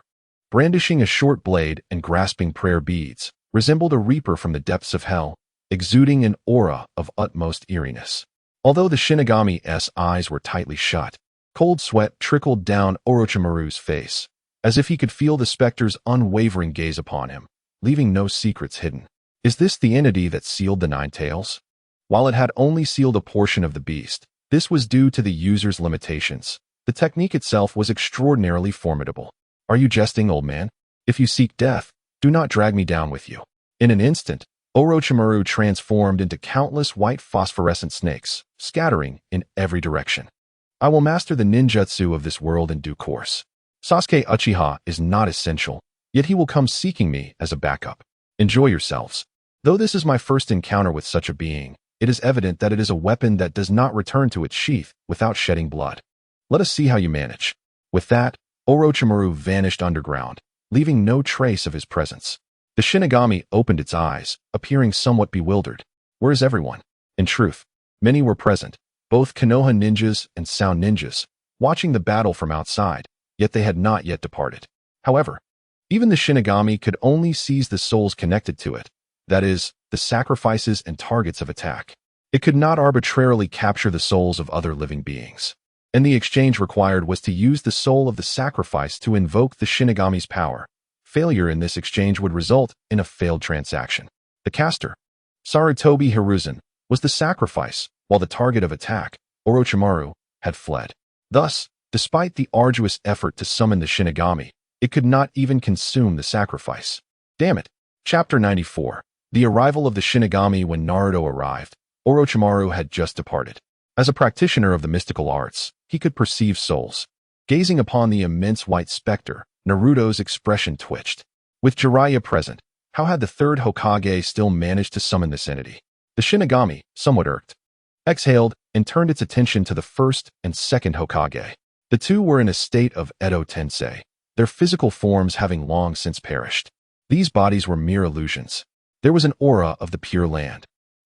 brandishing a short blade and grasping prayer beads, resembled a reaper from the depths of hell, exuding an aura of utmost eeriness. Although the Shinigami's eyes were tightly shut, cold sweat trickled down Orochimaru's face, as if he could feel the specter's unwavering gaze upon him, leaving no secrets hidden. Is this the entity that sealed the Nine Tails? While it had only sealed a portion of the beast, this was due to the user's limitations. The technique itself was extraordinarily formidable. Are you jesting, old man? If you seek death, do not drag me down with you. In an instant, Orochimaru transformed into countless white phosphorescent snakes, scattering in every direction. I will master the ninjutsu of this world in due course. Sasuke Uchiha is not essential, yet he will come seeking me as a backup. Enjoy yourselves. Though this is my first encounter with such a being, it is evident that it is a weapon that does not return to its sheath without shedding blood. Let us see how you manage. With that, Orochimaru vanished underground, leaving no trace of his presence. The Shinigami opened its eyes, appearing somewhat bewildered. Where is everyone? In truth, many were present, both Konoha ninjas and sound ninjas, watching the battle from outside, yet they had not yet departed. However, even the Shinigami could only seize the souls connected to it, that is, the sacrifices and targets of attack. It could not arbitrarily capture the souls of other living beings. And the exchange required was to use the soul of the sacrifice to invoke the Shinigami's power. Failure in this exchange would result in a failed transaction. The caster, Sarutobi Hiruzen, was the sacrifice, while the target of attack, Orochimaru, had fled. Thus, despite the arduous effort to summon the Shinigami, it could not even consume the sacrifice. Damn it. Chapter 94. The arrival of the Shinigami. When Naruto arrived, Orochimaru had just departed. As a practitioner of the mystical arts, he could perceive souls. Gazing upon the immense white specter, Naruto's expression twitched. With Jiraiya present, how had the third Hokage still managed to summon this entity? The Shinigami, somewhat irked, exhaled and turned its attention to the first and second Hokage. The two were in a state of Edo Tensei, their physical forms having long since perished. These bodies were mere illusions. There was an aura of the Pure Land.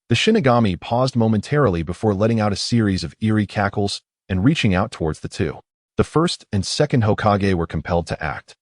The Shinigami paused momentarily before letting out a series of eerie cackles and reaching out towards the two. The first and second Hokage were compelled to act,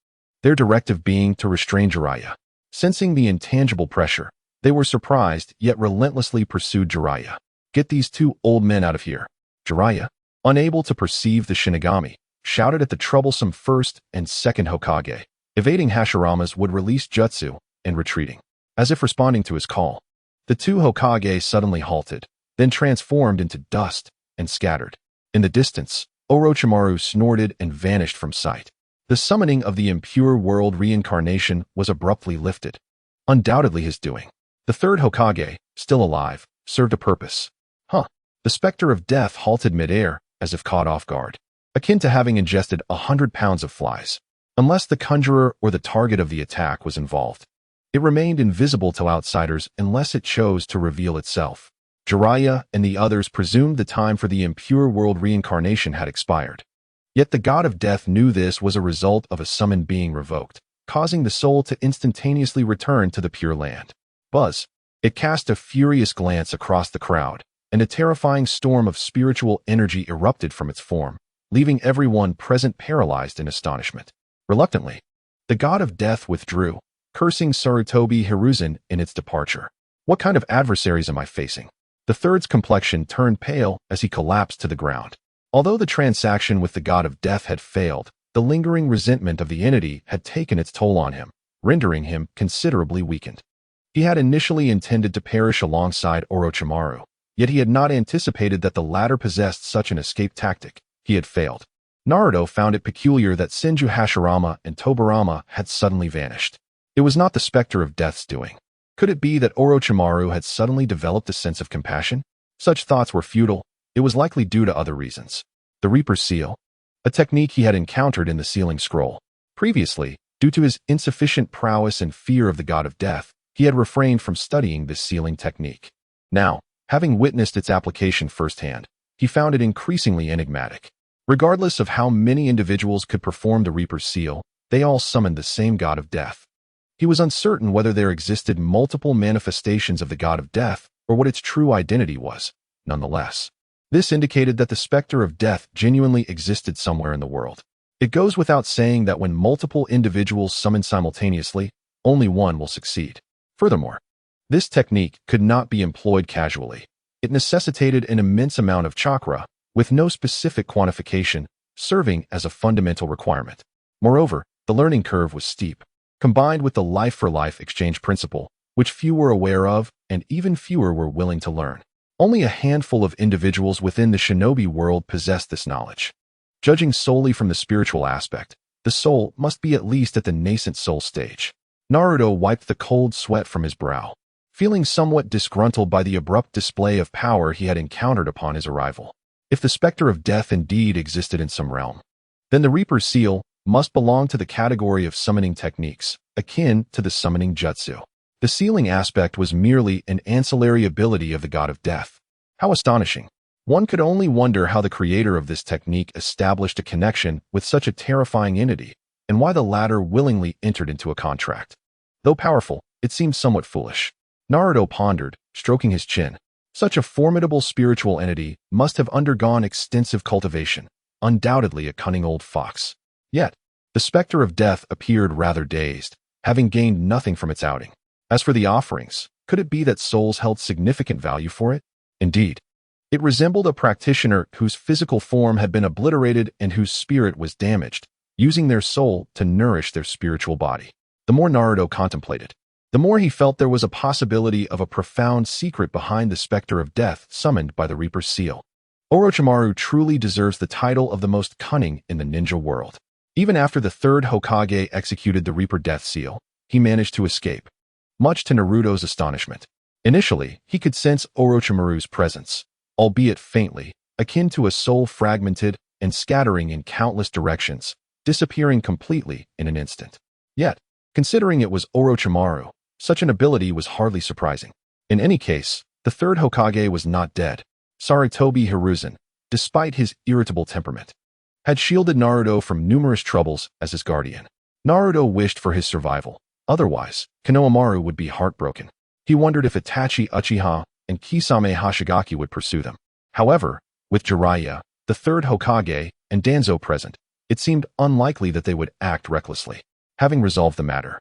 their directive being to restrain Jiraiya. Sensing the intangible pressure, they were surprised yet relentlessly pursued Jiraiya. Get these two old men out of here. Jiraiya, unable to perceive the Shinigami, shouted at the troublesome first and second Hokage. Evading Hashiramas would release jutsu and retreating. As if responding to his call, the two Hokage suddenly halted, then transformed into dust and scattered. In the distance, Orochimaru snorted and vanished from sight. The summoning of the impure world reincarnation was abruptly lifted. Undoubtedly his doing. The third Hokage, still alive, served a purpose. The specter of death halted midair, as if caught off guard, akin to having ingested 100 pounds of flies. Unless the conjurer or the target of the attack was involved, it remained invisible to outsiders unless it chose to reveal itself. Jiraiya and the others presumed the time for the impure world reincarnation had expired. Yet the god of death knew this was a result of a summon being revoked, causing the soul to instantaneously return to the Pure Land. Buzz. It cast a furious glance across the crowd, and a terrifying storm of spiritual energy erupted from its form, leaving everyone present paralyzed in astonishment. Reluctantly, the god of death withdrew, cursing Sarutobi Hiruzen in its departure. What kind of adversaries am I facing? The third's complexion turned pale as he collapsed to the ground. Although the transaction with the god of death had failed, the lingering resentment of the entity had taken its toll on him, rendering him considerably weakened. He had initially intended to perish alongside Orochimaru, yet he had not anticipated that the latter possessed such an escape tactic. He had failed. Naruto found it peculiar that Senju Hashirama and Tobirama had suddenly vanished. It was not the specter of death's doing. Could it be that Orochimaru had suddenly developed a sense of compassion? Such thoughts were futile. It was likely due to other reasons. The Reaper's Seal, a technique he had encountered in the Sealing Scroll. Previously, due to his insufficient prowess and fear of the god of death, he had refrained from studying this sealing technique. Now, having witnessed its application firsthand, he found it increasingly enigmatic. Regardless of how many individuals could perform the Reaper's Seal, they all summoned the same god of death. He was uncertain whether there existed multiple manifestations of the god of death or what its true identity was. Nonetheless, this indicated that the specter of death genuinely existed somewhere in the world. It goes without saying that when multiple individuals summon simultaneously, only one will succeed. Furthermore, this technique could not be employed casually. It necessitated an immense amount of chakra, with no specific quantification, serving as a fundamental requirement. Moreover, the learning curve was steep. Combined with the life-for-life exchange principle, which few were aware of and even fewer were willing to learn. Only a handful of individuals within the shinobi world possessed this knowledge. Judging solely from the spiritual aspect, the soul must be at least at the nascent soul stage. Naruto wiped the cold sweat from his brow, feeling somewhat disgruntled by the abrupt display of power he had encountered upon his arrival. If the specter of death indeed existed in some realm, then the Reaper's Seal must belong to the category of summoning techniques, akin to the summoning jutsu. The sealing aspect was merely an ancillary ability of the god of death. How astonishing! One could only wonder how the creator of this technique established a connection with such a terrifying entity, and why the latter willingly entered into a contract. Though powerful, it seemed somewhat foolish. Naruto pondered, stroking his chin. Such a formidable spiritual entity must have undergone extensive cultivation, undoubtedly a cunning old fox. Yet, the specter of death appeared rather dazed, having gained nothing from its outing. As for the offerings, could it be that souls held significant value for it? Indeed, it resembled a practitioner whose physical form had been obliterated and whose spirit was damaged, using their soul to nourish their spiritual body. The more Naruto contemplated, the more he felt there was a possibility of a profound secret behind the specter of death summoned by the Reaper's Seal. Orochimaru truly deserves the title of the most cunning in the ninja world. Even after the third Hokage executed the Reaper Death Seal, he managed to escape, much to Naruto's astonishment. Initially, he could sense Orochimaru's presence, albeit faintly, akin to a soul fragmented and scattering in countless directions, disappearing completely in an instant. Yet, considering it was Orochimaru, such an ability was hardly surprising. In any case, the third Hokage was not dead. Sarutobi Hiruzen, despite his irritable temperament, had shielded Naruto from numerous troubles as his guardian. Naruto wished for his survival. Otherwise, Konohamaru would be heartbroken. He wondered if Itachi Uchiha and Kisame Hashigaki would pursue them. However, with Jiraiya, the third Hokage, and Danzo present, it seemed unlikely that they would act recklessly. Having resolved the matter,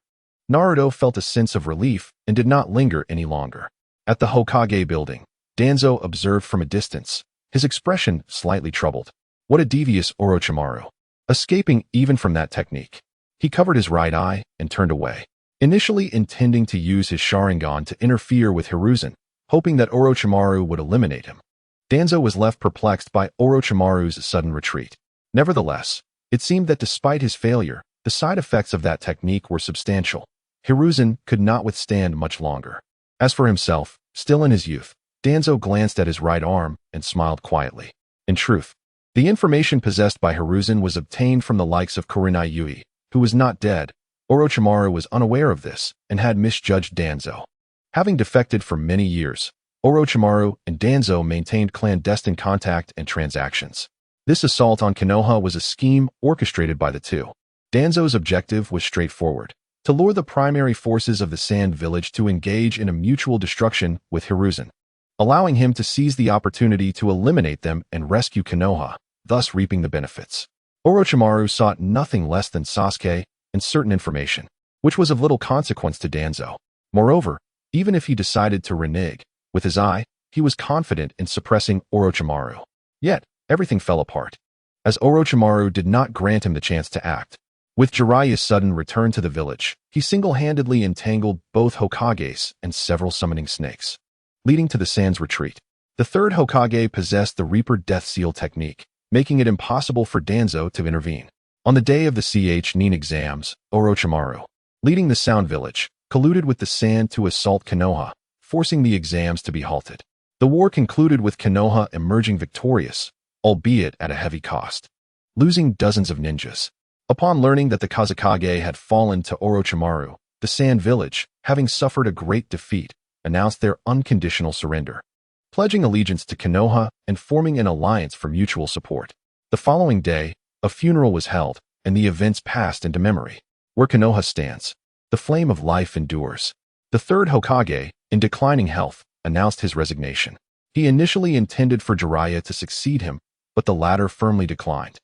Naruto felt a sense of relief and did not linger any longer. At the Hokage building, Danzo observed from a distance, his expression slightly troubled. What a devious Orochimaru. Escaping even from that technique. He covered his right eye and turned away, initially intending to use his Sharingan to interfere with Hiruzen, hoping that Orochimaru would eliminate him. Danzo was left perplexed by Orochimaru's sudden retreat. Nevertheless, it seemed that despite his failure, the side effects of that technique were substantial. Hiruzen could not withstand much longer. As for himself, still in his youth, Danzo glanced at his right arm and smiled quietly. In truth, the information possessed by Hiruzen was obtained from the likes of Kurenai Yui, who was not dead. Orochimaru was unaware of this and had misjudged Danzo. Having defected for many years, Orochimaru and Danzo maintained clandestine contact and transactions. This assault on Konoha was a scheme orchestrated by the two. Danzo's objective was straightforward: to lure the primary forces of the Sand Village to engage in a mutual destruction with Hiruzen, allowing him to seize the opportunity to eliminate them and rescue Konoha, thus reaping the benefits. Orochimaru sought nothing less than Sasuke and certain information, which was of little consequence to Danzo. Moreover, even if he decided to renege, with his eye, he was confident in suppressing Orochimaru. Yet, everything fell apart, as Orochimaru did not grant him the chance to act. With Jiraiya's sudden return to the village, he single-handedly entangled both Hokages and several summoning snakes, leading to the Sand's retreat. The third Hokage possessed the Reaper Death Seal technique, making it impossible for Danzo to intervene. On the day of the Nin exams, Orochimaru, leading the Sound Village, colluded with the Sand to assault Konoha, forcing the exams to be halted. The war concluded with Konoha emerging victorious, albeit at a heavy cost, losing dozens of ninjas. Upon learning that the Kazekage had fallen to Orochimaru, the Sand Village, having suffered a great defeat, announced their unconditional surrender, pledging allegiance to Konoha and forming an alliance for mutual support. The following day, a funeral was held, and the events passed into memory. Where Konoha stands, the flame of life endures. The third Hokage, in declining health, announced his resignation. He initially intended for Jiraiya to succeed him, but the latter firmly declined,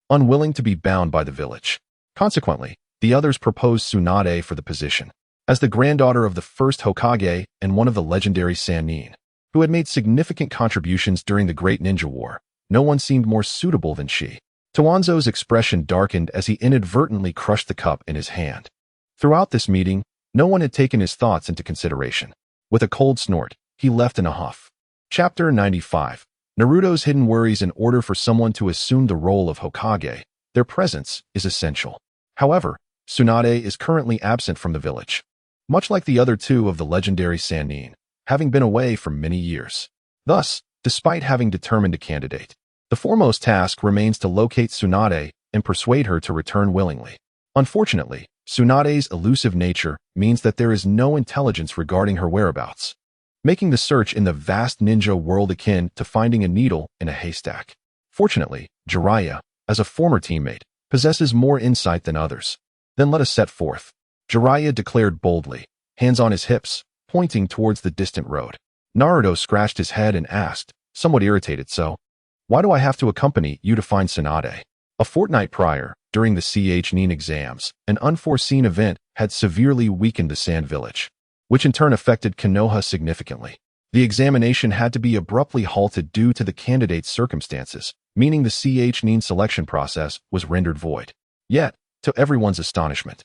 unwilling to be bound by the village. Consequently, the others proposed Tsunade for the position. As the granddaughter of the first Hokage and one of the legendary Sannin, who had made significant contributions during the Great Ninja War, no one seemed more suitable than she. Tawanzo's expression darkened as he inadvertently crushed the cup in his hand. Throughout this meeting, no one had taken his thoughts into consideration. With a cold snort, he left in a huff. Chapter 95. Naruto's hidden worries. In order for someone to assume the role of Hokage, their presence is essential. However, Tsunade is currently absent from the village, much like the other two of the legendary Sannin, having been away for many years. Thus, despite having determined a candidate, the foremost task remains to locate Tsunade and persuade her to return willingly. Unfortunately, Tsunade's elusive nature means that there is no intelligence regarding her whereabouts, making the search in the vast ninja world akin to finding a needle in a haystack. Fortunately, Jiraiya, as a former teammate, possesses more insight than others. Then let us set forth. Jiraiya declared boldly, hands on his hips, pointing towards the distant road. Naruto scratched his head and asked, somewhat irritated, so, why do I have to accompany you to find Tsunade? A fortnight prior, during the Nin exams, an unforeseen event had severely weakened the Sand Village, which in turn affected Konoha significantly. The examination had to be abruptly halted due to the candidate's circumstances, meaning the Nin selection process was rendered void. Yet, to everyone's astonishment,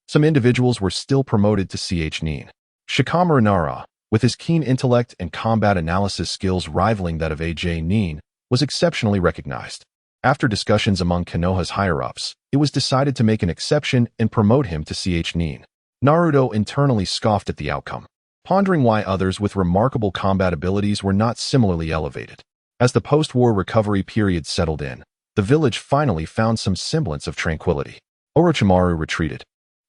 some individuals were still promoted to Nin. Shikamaru Nara, with his keen intellect and combat analysis skills rivaling that of Nin, was exceptionally recognized. After discussions among Konoha's higher-ups, it was decided to make an exception and promote him to Nin. Naruto internally scoffed at the outcome, pondering why others with remarkable combat abilities were not similarly elevated. As the post-war recovery period settled in, the village finally found some semblance of tranquility. Orochimaru retreated,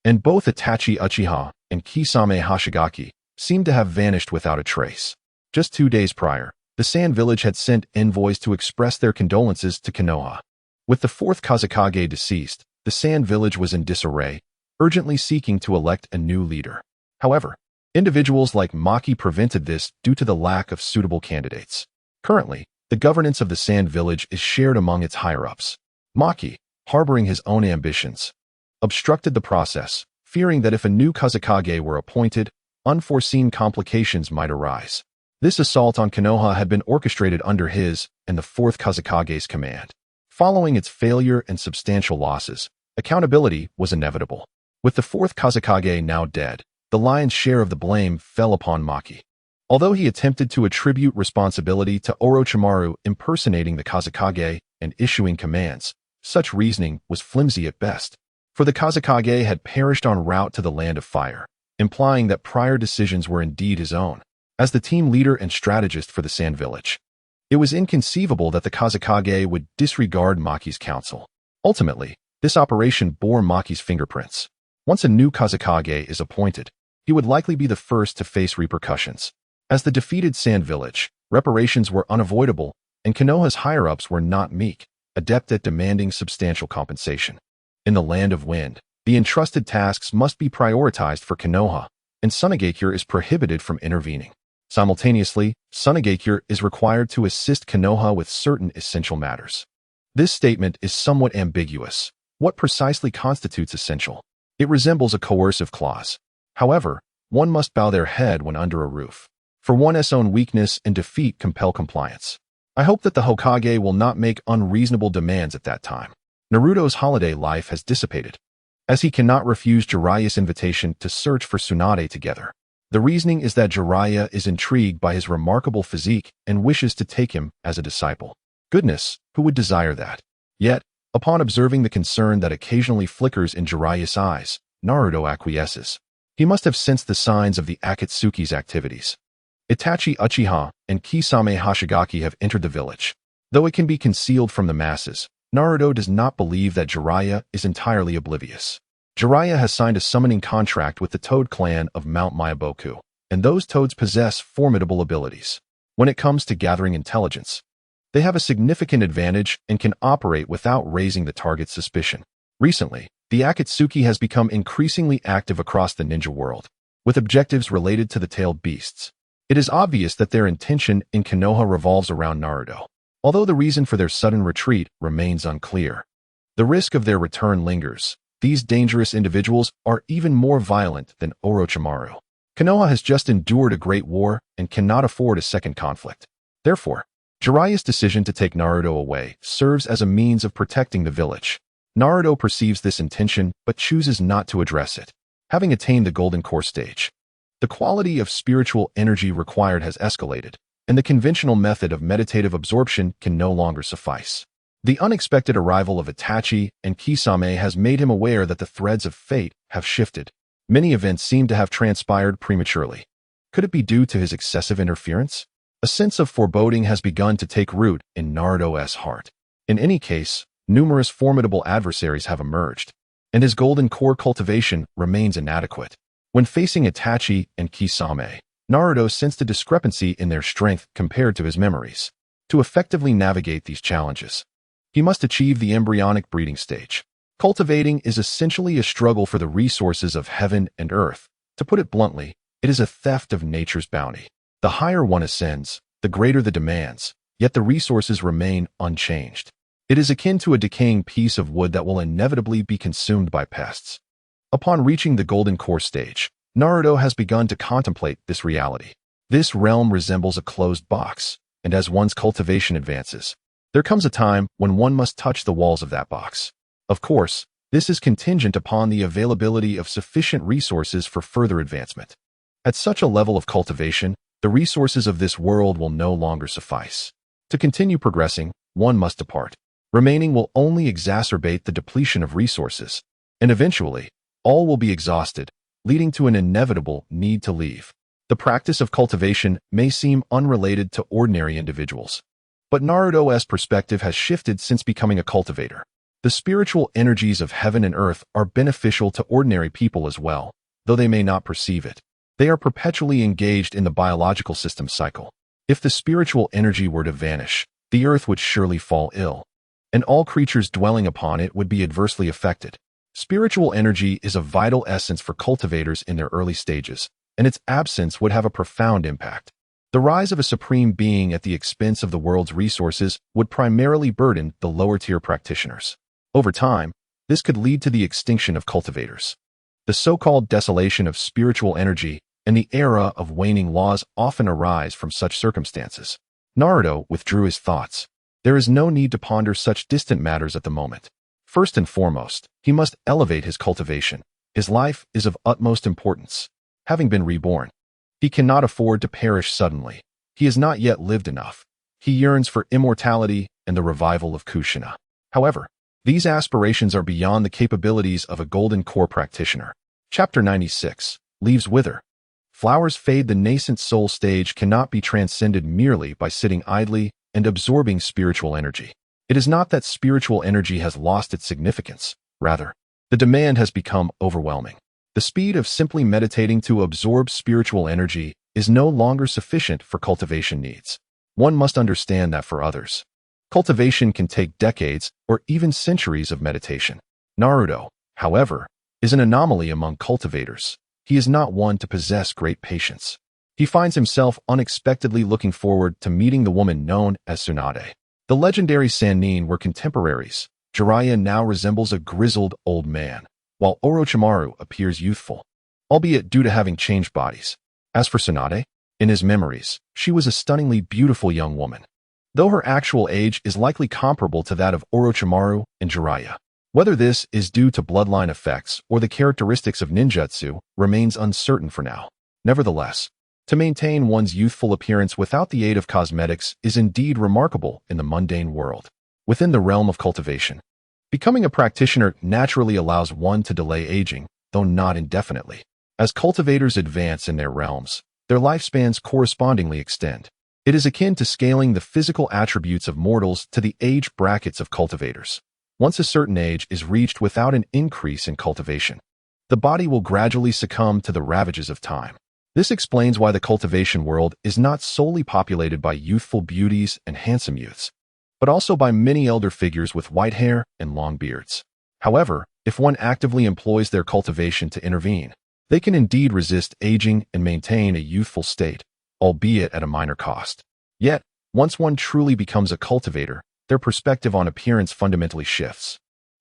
and both Itachi Uchiha and Kisame Hashigaki seemed to have vanished without a trace. Just 2 days prior, the Sand Village had sent envoys to express their condolences to Konoha. With the fourth Kazekage deceased, the Sand Village was in disarray, urgently seeking to elect a new leader. However, individuals like Maki prevented this due to the lack of suitable candidates. Currently, the governance of the Sand Village is shared among its higher-ups. Maki, harboring his own ambitions, obstructed the process, fearing that if a new Kazekage were appointed, unforeseen complications might arise. This assault on Konoha had been orchestrated under his and the fourth Kazekage's command. Following its failure and substantial losses, accountability was inevitable. With the fourth Kazekage now dead, the lion's share of the blame fell upon Maki. Although he attempted to attribute responsibility to Orochimaru impersonating the Kazekage and issuing commands, such reasoning was flimsy at best, for the Kazekage had perished en route to the Land of Fire, implying that prior decisions were indeed his own. As the team leader and strategist for the Sand Village, it was inconceivable that the Kazekage would disregard Maki's counsel. Ultimately, this operation bore Maki's fingerprints. Once a new Kazekage is appointed, he would likely be the first to face repercussions. As the defeated Sand Village, reparations were unavoidable, and Konoha's higher-ups were not meek, adept at demanding substantial compensation. In the Land of Wind, the entrusted tasks must be prioritized for Konoha, and Tsunade is prohibited from intervening. Simultaneously, Tsunade is required to assist Konoha with certain essential matters. This statement is somewhat ambiguous. What precisely constitutes essential? It resembles a coercive clause. However, one must bow their head when under a roof, for one's own weakness and defeat compel compliance. I hope that the Hokage will not make unreasonable demands at that time. Naruto's holiday life has dissipated, as he cannot refuse Jiraiya's invitation to search for Tsunade together. The reasoning is that Jiraiya is intrigued by his remarkable physique and wishes to take him as a disciple. Goodness, who would desire that? Yet, upon observing the concern that occasionally flickers in Jiraiya's eyes, Naruto acquiesces. He must have sensed the signs of the Akatsuki's activities. Itachi Uchiha and Kisame Hashigaki have entered the village. Though it can be concealed from the masses, Naruto does not believe that Jiraiya is entirely oblivious. Jiraiya has signed a summoning contract with the Toad clan of Mount Myaboku, and those toads possess formidable abilities. When it comes to gathering intelligence, they have a significant advantage and can operate without raising the target's suspicion. Recently, the Akatsuki has become increasingly active across the ninja world, with objectives related to the tailed beasts. It is obvious that their intention in Konoha revolves around Naruto, although the reason for their sudden retreat remains unclear. The risk of their return lingers. These dangerous individuals are even more violent than Orochimaru. Konoha has just endured a great war and cannot afford a second conflict. Therefore, Jiraiya's decision to take Naruto away serves as a means of protecting the village. Naruto perceives this intention but chooses not to address it. Having attained the Golden Core stage, the quality of spiritual energy required has escalated, and the conventional method of meditative absorption can no longer suffice. The unexpected arrival of Itachi and Kisame has made him aware that the threads of fate have shifted. Many events seem to have transpired prematurely. Could it be due to his excessive interference? A sense of foreboding has begun to take root in Naruto's heart. In any case, numerous formidable adversaries have emerged, and his Golden Core cultivation remains inadequate. When facing Itachi and Kisame, Naruto sensed a discrepancy in their strength compared to his memories. To effectively navigate these challenges, he must achieve the embryonic breeding stage. Cultivating is essentially a struggle for the resources of heaven and earth. To put it bluntly, it is a theft of nature's bounty. The higher one ascends, the greater the demands, yet the resources remain unchanged. It is akin to a decaying piece of wood that will inevitably be consumed by pests. Upon reaching the Golden Core stage, Naruto has begun to contemplate this reality. This realm resembles a closed box, and as one's cultivation advances, there comes a time when one must touch the walls of that box. Of course, this is contingent upon the availability of sufficient resources for further advancement. At such a level of cultivation, the resources of this world will no longer suffice. To continue progressing, one must depart. Remaining will only exacerbate the depletion of resources, and eventually, all will be exhausted, leading to an inevitable need to leave. The practice of cultivation may seem unrelated to ordinary individuals, but Naruto's perspective has shifted since becoming a cultivator. The spiritual energies of heaven and earth are beneficial to ordinary people as well, though they may not perceive it. They are perpetually engaged in the biological system cycle. If the spiritual energy were to vanish, the earth would surely fall ill, and all creatures dwelling upon it would be adversely affected. Spiritual energy is a vital essence for cultivators in their early stages, and its absence would have a profound impact. The rise of a supreme being at the expense of the world's resources would primarily burden the lower-tier practitioners. Over time, this could lead to the extinction of cultivators. The so-called desolation of spiritual energy and the era of waning laws often arise from such circumstances. Naruto withdrew his thoughts. There is no need to ponder such distant matters at the moment. First and foremost, he must elevate his cultivation. His life is of utmost importance. Having been reborn, he cannot afford to perish suddenly. He has not yet lived enough. He yearns for immortality and the revival of Kushina. However, these aspirations are beyond the capabilities of a Golden Core practitioner. Chapter 96. Leaves wither. Flowers fade. The nascent soul stage cannot be transcended merely by sitting idly and absorbing spiritual energy. It is not that spiritual energy has lost its significance. Rather, the demand has become overwhelming. The speed of simply meditating to absorb spiritual energy is no longer sufficient for cultivation needs. One must understand that for others, cultivation can take decades or even centuries of meditation. Naruto, however, is an anomaly among cultivators. He is not one to possess great patience. He finds himself unexpectedly looking forward to meeting the woman known as Tsunade. The legendary Sannin were contemporaries. Jiraiya now resembles a grizzled old man, while Orochimaru appears youthful, albeit due to having changed bodies. As for Tsunade, in his memories, she was a stunningly beautiful young woman. though her actual age is likely comparable to that of Orochimaru and Jiraiya. Whether this is due to bloodline effects or the characteristics of ninjutsu remains uncertain for now. Nevertheless, to maintain one's youthful appearance without the aid of cosmetics is indeed remarkable in the mundane world. Within the realm of cultivation, becoming a practitioner naturally allows one to delay aging, though not indefinitely. As cultivators advance in their realms, their lifespans correspondingly extend. It is akin to scaling the physical attributes of mortals to the age brackets of cultivators. Once a certain age is reached without an increase in cultivation, the body will gradually succumb to the ravages of time. This explains why the cultivation world is not solely populated by youthful beauties and handsome youths, but also by many elder figures with white hair and long beards. However, if one actively employs their cultivation to intervene, they can indeed resist aging and maintain a youthful state, albeit at a minor cost. Yet, once one truly becomes a cultivator, their perspective on appearance fundamentally shifts.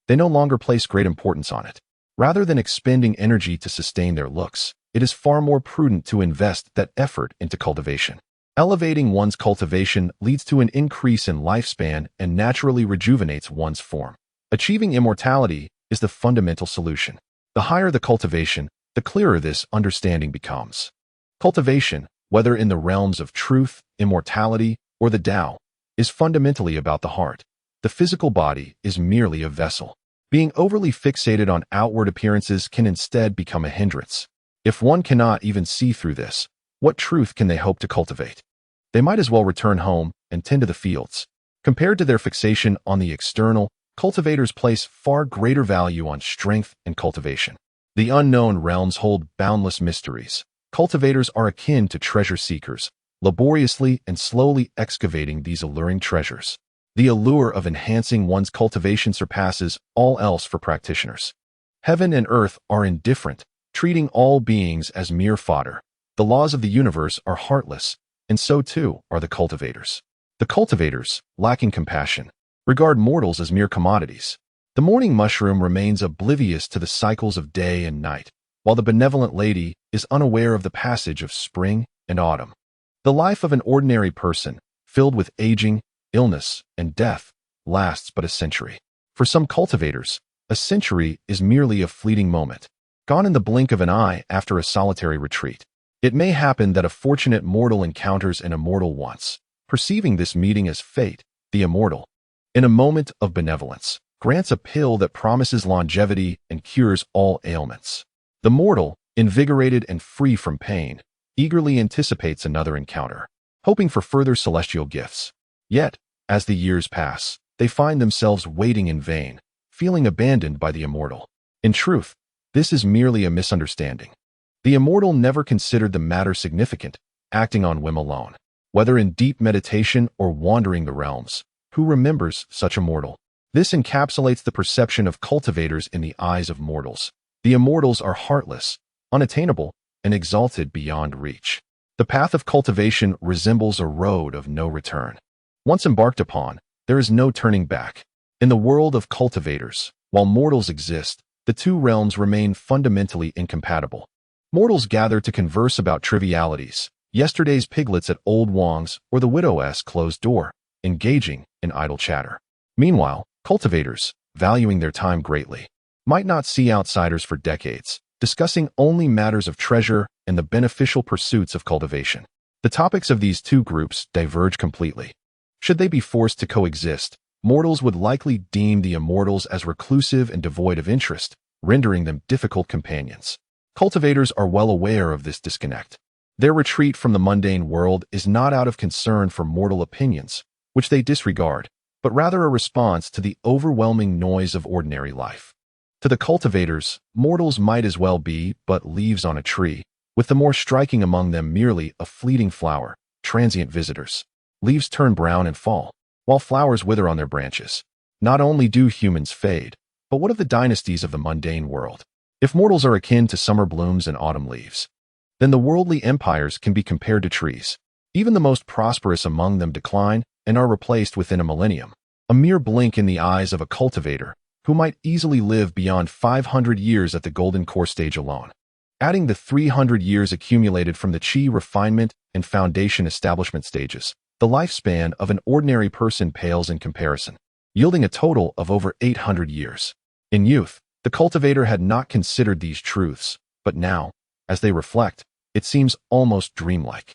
They no longer place great importance on it. Rather than expending energy to sustain their looks, it is far more prudent to invest that effort into cultivation. Elevating one's cultivation leads to an increase in lifespan and naturally rejuvenates one's form. Achieving immortality is the fundamental solution. The higher the cultivation, the clearer this understanding becomes. Cultivation, whether in the realms of truth, immortality, or the Tao, is fundamentally about the heart. The physical body is merely a vessel. Being overly fixated on outward appearances can instead become a hindrance. If one cannot even see through this, what truth can they hope to cultivate? They might as well return home and tend to the fields. Compared to their fixation on the external, cultivators place far greater value on strength and cultivation. The unknown realms hold boundless mysteries. Cultivators are akin to treasure seekers, laboriously and slowly excavating these alluring treasures. The allure of enhancing one's cultivation surpasses all else for practitioners. Heaven and earth are indifferent, treating all beings as mere fodder. The laws of the universe are heartless, and so too are the cultivators. The cultivators, lacking compassion, regard mortals as mere commodities. The morning mushroom remains oblivious to the cycles of day and night, while the benevolent lady is unaware of the passage of spring and autumn. The life of an ordinary person, filled with aging, illness, and death, lasts but a century. For some cultivators, a century is merely a fleeting moment, gone in the blink of an eye after a solitary retreat. It may happen that a fortunate mortal encounters an immortal once, perceiving this meeting as fate. The immortal, in a moment of benevolence, grants a pill that promises longevity and cures all ailments. The mortal, invigorated and free from pain, eagerly anticipates another encounter, hoping for further celestial gifts. Yet, as the years pass, they find themselves waiting in vain, feeling abandoned by the immortal. In truth, this is merely a misunderstanding. The immortal never considered the matter significant, acting on whim alone. Whether in deep meditation or wandering the realms, who remembers such a mortal? This encapsulates the perception of cultivators in the eyes of mortals. The immortals are heartless, unattainable, and exalted beyond reach. The path of cultivation resembles a road of no return. Once embarked upon, there is no turning back. In the world of cultivators, while mortals exist, the two realms remain fundamentally incompatible. Mortals gather to converse about trivialities, yesterday's piglets at Old Wong's or the widow's closed door, engaging in idle chatter. Meanwhile, cultivators, valuing their time greatly, might not see outsiders for decades, discussing only matters of treasure and the beneficial pursuits of cultivation. The topics of these two groups diverge completely. Should they be forced to coexist, mortals would likely deem the immortals as reclusive and devoid of interest, rendering them difficult companions. Cultivators are well aware of this disconnect. Their retreat from the mundane world is not out of concern for mortal opinions, which they disregard, but rather a response to the overwhelming noise of ordinary life. To the cultivators, mortals might as well be but leaves on a tree, with the more striking among them merely a fleeting flower, transient visitors. Leaves turn brown and fall, while flowers wither on their branches. Not only do humans fade, but what of the dynasties of the mundane world? If mortals are akin to summer blooms and autumn leaves, then the worldly empires can be compared to trees. Even the most prosperous among them decline and are replaced within a millennium, a mere blink in the eyes of a cultivator who might easily live beyond 500 years at the golden core stage alone. Adding the 300 years accumulated from the chi refinement and foundation establishment stages, The lifespan of an ordinary person pales in comparison, yielding a total of over 800 years. In youth, the cultivator had not considered these truths, but now, as they reflect, it seems almost dreamlike.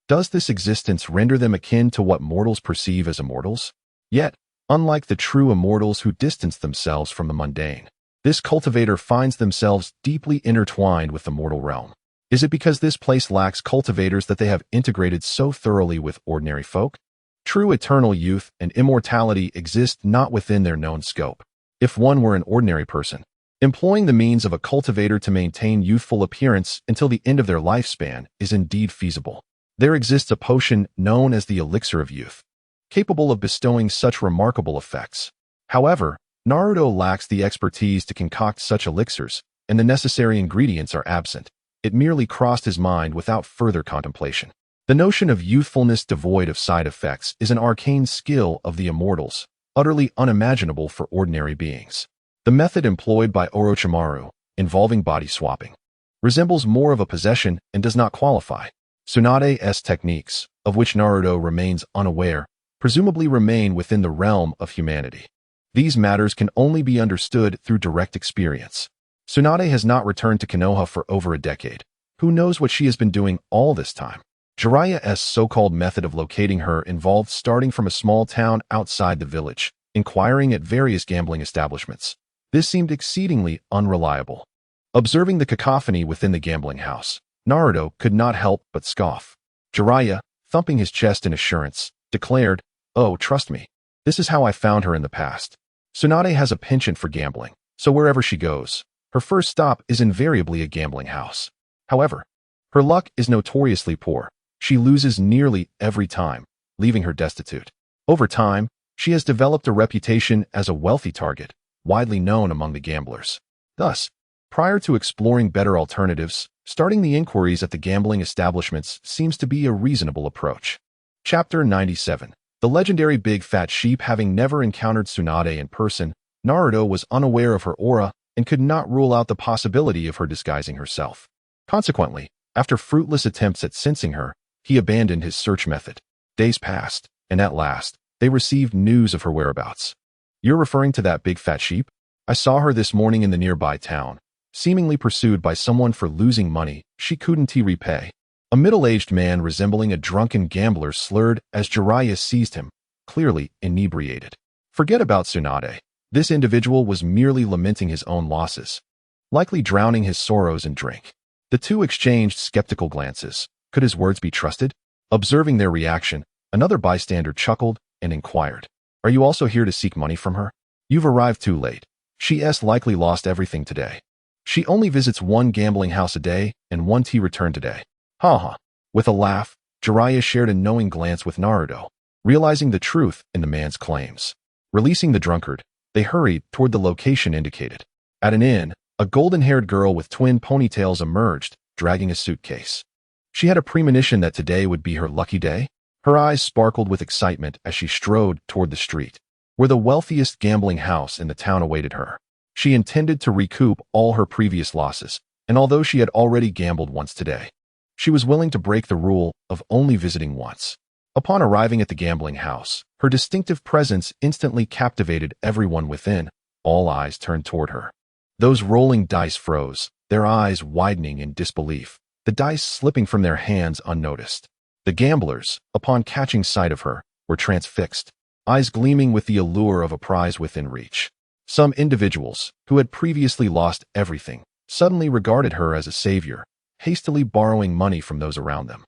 Does this existence render them akin to what mortals perceive as immortals? Yet, unlike the true immortals who distance themselves from the mundane, this cultivator finds themselves deeply intertwined with the mortal realm. Is it because this place lacks cultivators that they have integrated so thoroughly with ordinary folk? True eternal youth and immortality exist not within their known scope. If one were an ordinary person, employing the means of a cultivator to maintain youthful appearance until the end of their lifespan is indeed feasible. There exists a potion known as the elixir of youth, capable of bestowing such remarkable effects. However, Naruto lacks the expertise to concoct such elixirs, and the necessary ingredients are absent. It merely crossed his mind without further contemplation. The notion of youthfulness devoid of side effects is an arcane skill of the immortals, utterly unimaginable for ordinary beings. The method employed by Orochimaru, involving body swapping, resembles more of a possession and does not qualify. Tsunade's techniques, of which Naruto remains unaware, presumably remain within the realm of humanity. These matters can only be understood through direct experience. Tsunade has not returned to Konoha for over a decade. Who knows what she has been doing all this time? Jiraiya's so-called method of locating her involved starting from a small town outside the village, inquiring at various gambling establishments. This seemed exceedingly unreliable. Observing the cacophony within the gambling house, Naruto could not help but scoff. Jiraiya, thumping his chest in assurance, declared, "Oh, trust me. This is how I found her in the past. Tsunade has a penchant for gambling, so wherever she goes, her first stop is invariably a gambling house. However, her luck is notoriously poor. She loses nearly every time, leaving her destitute. Over time, she has developed a reputation as a wealthy target, widely known among the gamblers. Thus, prior to exploring better alternatives, starting the inquiries at the gambling establishments seems to be a reasonable approach." Chapter 97. The legendary Big Fat Sheep. Having never encountered Tsunade in person, Naruto was unaware of her aura and could not rule out the possibility of her disguising herself. Consequently, after fruitless attempts at sensing her, he abandoned his search method. Days passed, and at last, they received news of her whereabouts. "You're referring to that big fat sheep? I saw her this morning in the nearby town, seemingly pursued by someone for losing money she couldn't repay." A middle-aged man resembling a drunken gambler slurred as Jiraiya seized him, clearly inebriated. Forget about Tsunade. This individual was merely lamenting his own losses, likely drowning his sorrows in drink. The two exchanged skeptical glances. Could his words be trusted? Observing their reaction, another bystander chuckled and inquired, "Are you also here to seek money from her? You've arrived too late. She's likely lost everything today. She only visits one gambling house a day and one tea return today." Ha ha. With a laugh, Jiraiya shared a knowing glance with Naruto, realizing the truth in the man's claims. Releasing the drunkard, they hurried toward the location indicated. At an inn, a golden-haired girl with twin ponytails emerged, dragging a suitcase. She had a premonition that today would be her lucky day. Her eyes sparkled with excitement as she strode toward the street, where the wealthiest gambling house in the town awaited her. She intended to recoup all her previous losses, and although she had already gambled once today, she was willing to break the rule of only visiting once. Upon arriving at the gambling house, her distinctive presence instantly captivated everyone within. All eyes turned toward her. Those rolling dice froze, their eyes widening in disbelief, the dice slipping from their hands unnoticed. The gamblers, upon catching sight of her, were transfixed, eyes gleaming with the allure of a prize within reach. Some individuals, who had previously lost everything, suddenly regarded her as a savior, hastily borrowing money from those around them,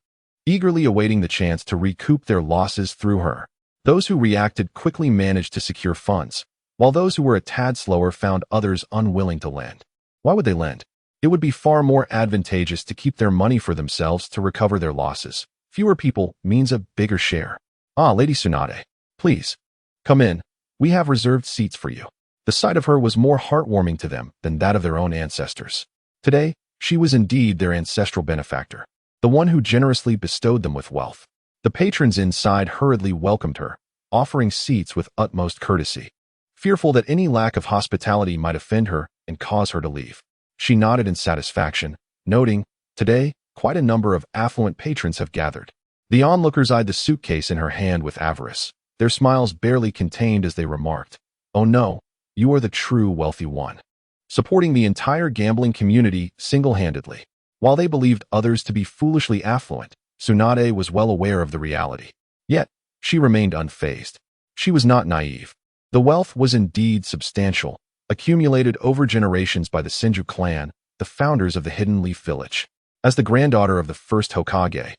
eagerly awaiting the chance to recoup their losses through her. Those who reacted quickly managed to secure funds, while those who were a tad slower found others unwilling to lend. Why would they lend? It would be far more advantageous to keep their money for themselves to recover their losses. Fewer people means a bigger share. "Ah, Lady Tsunade, please, come in. We have reserved seats for you." The sight of her was more heartwarming to them than that of their own ancestors. Today, she was indeed their ancestral benefactor, the one who generously bestowed them with wealth. The patrons inside hurriedly welcomed her, offering seats with utmost courtesy, fearful that any lack of hospitality might offend her and cause her to leave. She nodded in satisfaction, noting, "Today, quite a number of affluent patrons have gathered. The onlookers eyed the suitcase in her hand with avarice, their smiles barely contained as they remarked, "Oh no, you are the true wealthy one." Supporting the entire gambling community single-handedly. While they believed others to be foolishly affluent, Tsunade was well aware of the reality. Yet, she remained unfazed. She was not naive. The wealth was indeed substantial, accumulated over generations by the Shinjutsu clan, the founders of the Hidden Leaf Village. As the granddaughter of the first Hokage,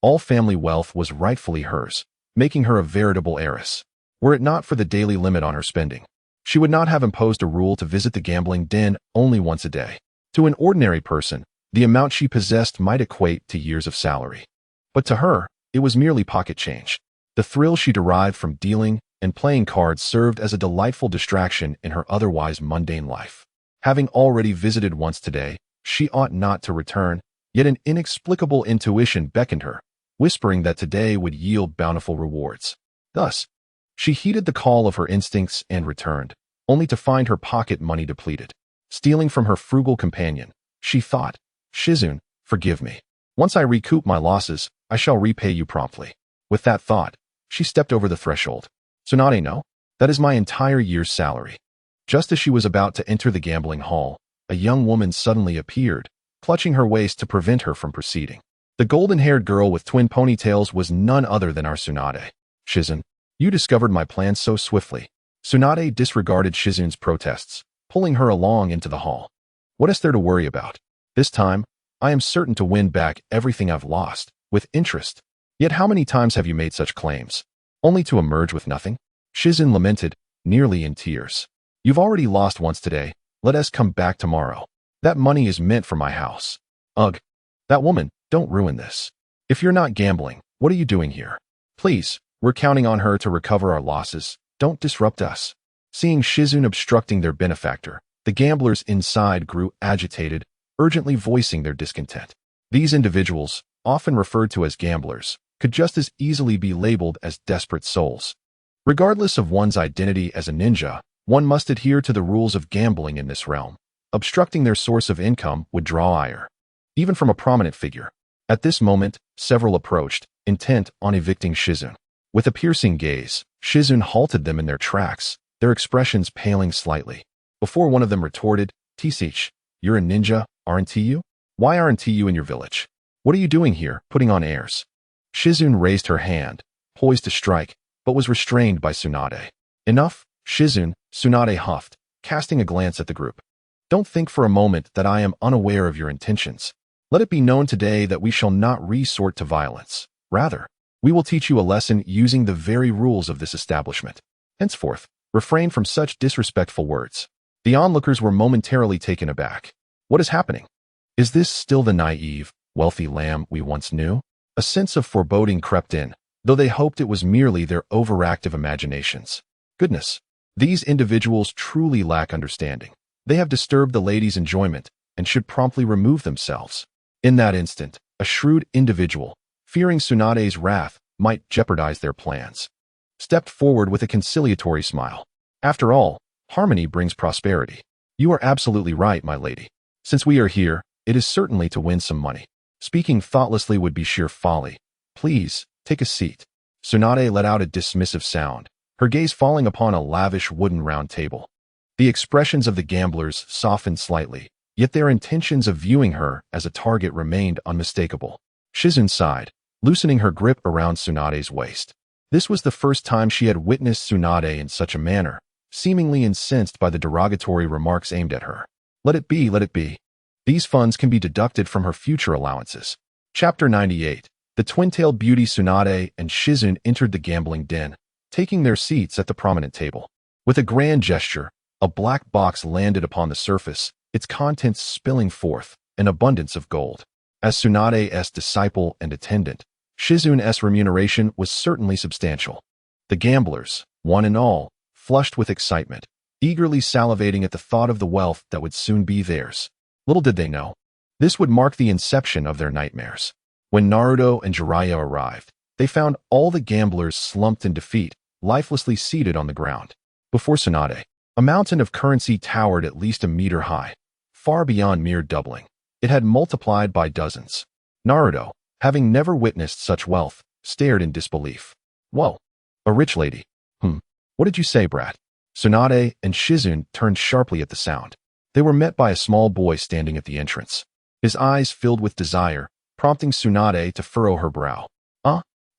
all family wealth was rightfully hers, making her a veritable heiress. Were it not for the daily limit on her spending, she would not have imposed a rule to visit the gambling den only once a day. To an ordinary person, the amount she possessed might equate to years of salary. But to her, it was merely pocket change. The thrill she derived from dealing and playing cards served as a delightful distraction in her otherwise mundane life. Having already visited once today, she ought not to return, yet an inexplicable intuition beckoned her, whispering that today would yield bountiful rewards. Thus, she heeded the call of her instincts and returned, only to find her pocket money depleted. Stealing from her frugal companion, she thought, "Shizune, forgive me. Once I recoup my losses, I shall repay you promptly." With that thought, she stepped over the threshold. "Tsunade, no? That is my entire year's salary." Just as she was about to enter the gambling hall, a young woman suddenly appeared, clutching her waist to prevent her from proceeding. The golden-haired girl with twin ponytails was none other than our Tsunade. "Shizune, you discovered my plan so swiftly." Tsunade disregarded Shizune's protests, pulling her along into the hall. "What is there to worry about? This time, I am certain to win back everything I've lost, with interest. Yet how many times have you made such claims, only to emerge with nothing?" Shizune lamented, nearly in tears. "You've already lost once today, let us come back tomorrow. That money is meant for my house." "Ugh, that woman, don't ruin this. If you're not gambling, what are you doing here? Please, we're counting on her to recover our losses, don't disrupt us." Seeing Shizune obstructing their benefactor, the gamblers inside grew agitated, urgently voicing their discontent. These individuals, often referred to as gamblers, could just as easily be labeled as desperate souls. Regardless of one's identity as a ninja, one must adhere to the rules of gambling in this realm. Obstructing their source of income would draw ire, even from a prominent figure. At this moment, several approached, intent on evicting Shizune. With a piercing gaze, Shizune halted them in their tracks, their expressions paling slightly. Before one of them retorted, "Tisich, you're a ninja, aren't you? Why aren't you in your village? What are you doing here, putting on airs?" Shizune raised her hand, poised to strike, but was restrained by Tsunade. "Enough, Shizune," Tsunade huffed, casting a glance at the group. "Don't think for a moment that I am unaware of your intentions. Let it be known today that we shall not resort to violence. Rather, we will teach you a lesson using the very rules of this establishment. Henceforth, refrain from such disrespectful words." The onlookers were momentarily taken aback. What is happening? Is this still the naive, wealthy lamb we once knew? A sense of foreboding crept in, though they hoped it was merely their overactive imaginations. Goodness, these individuals truly lack understanding. They have disturbed the lady's enjoyment and should promptly remove themselves. In that instant, a shrewd individual, fearing Tsunade's wrath might jeopardize their plans, stepped forward with a conciliatory smile. "After all, harmony brings prosperity. You are absolutely right, my lady. Since we are here, it is certainly to win some money. Speaking thoughtlessly would be sheer folly. Please, take a seat." Tsunade let out a dismissive sound, her gaze falling upon a lavish wooden round table. The expressions of the gamblers softened slightly, yet their intentions of viewing her as a target remained unmistakable. Shizune sighed, loosening her grip around Tsunade's waist. This was the first time she had witnessed Tsunade in such a manner, seemingly incensed by the derogatory remarks aimed at her. Let it be, let it be. These funds can be deducted from her future allowances. Chapter 98. The twin-tailed beauty Tsunade and Shizune entered the gambling den, taking their seats at the prominent table. With a grand gesture, a black box landed upon the surface, its contents spilling forth, an abundance of gold. As Tsunade's disciple and attendant, Shizune's remuneration was certainly substantial. The gamblers, one and all, flushed with excitement, eagerly salivating at the thought of the wealth that would soon be theirs. Little did they know, this would mark the inception of their nightmares. When Naruto and Jiraiya arrived, they found all the gamblers slumped in defeat, lifelessly seated on the ground. Before Tsunade, a mountain of currency towered at least a meter high, far beyond mere doubling. It had multiplied by dozens. Naruto, having never witnessed such wealth, stared in disbelief. Whoa, a rich lady. What did you say, brat? Tsunade and Shizune turned sharply at the sound. They were met by a small boy standing at the entrance. His eyes filled with desire, prompting Tsunade to furrow her brow.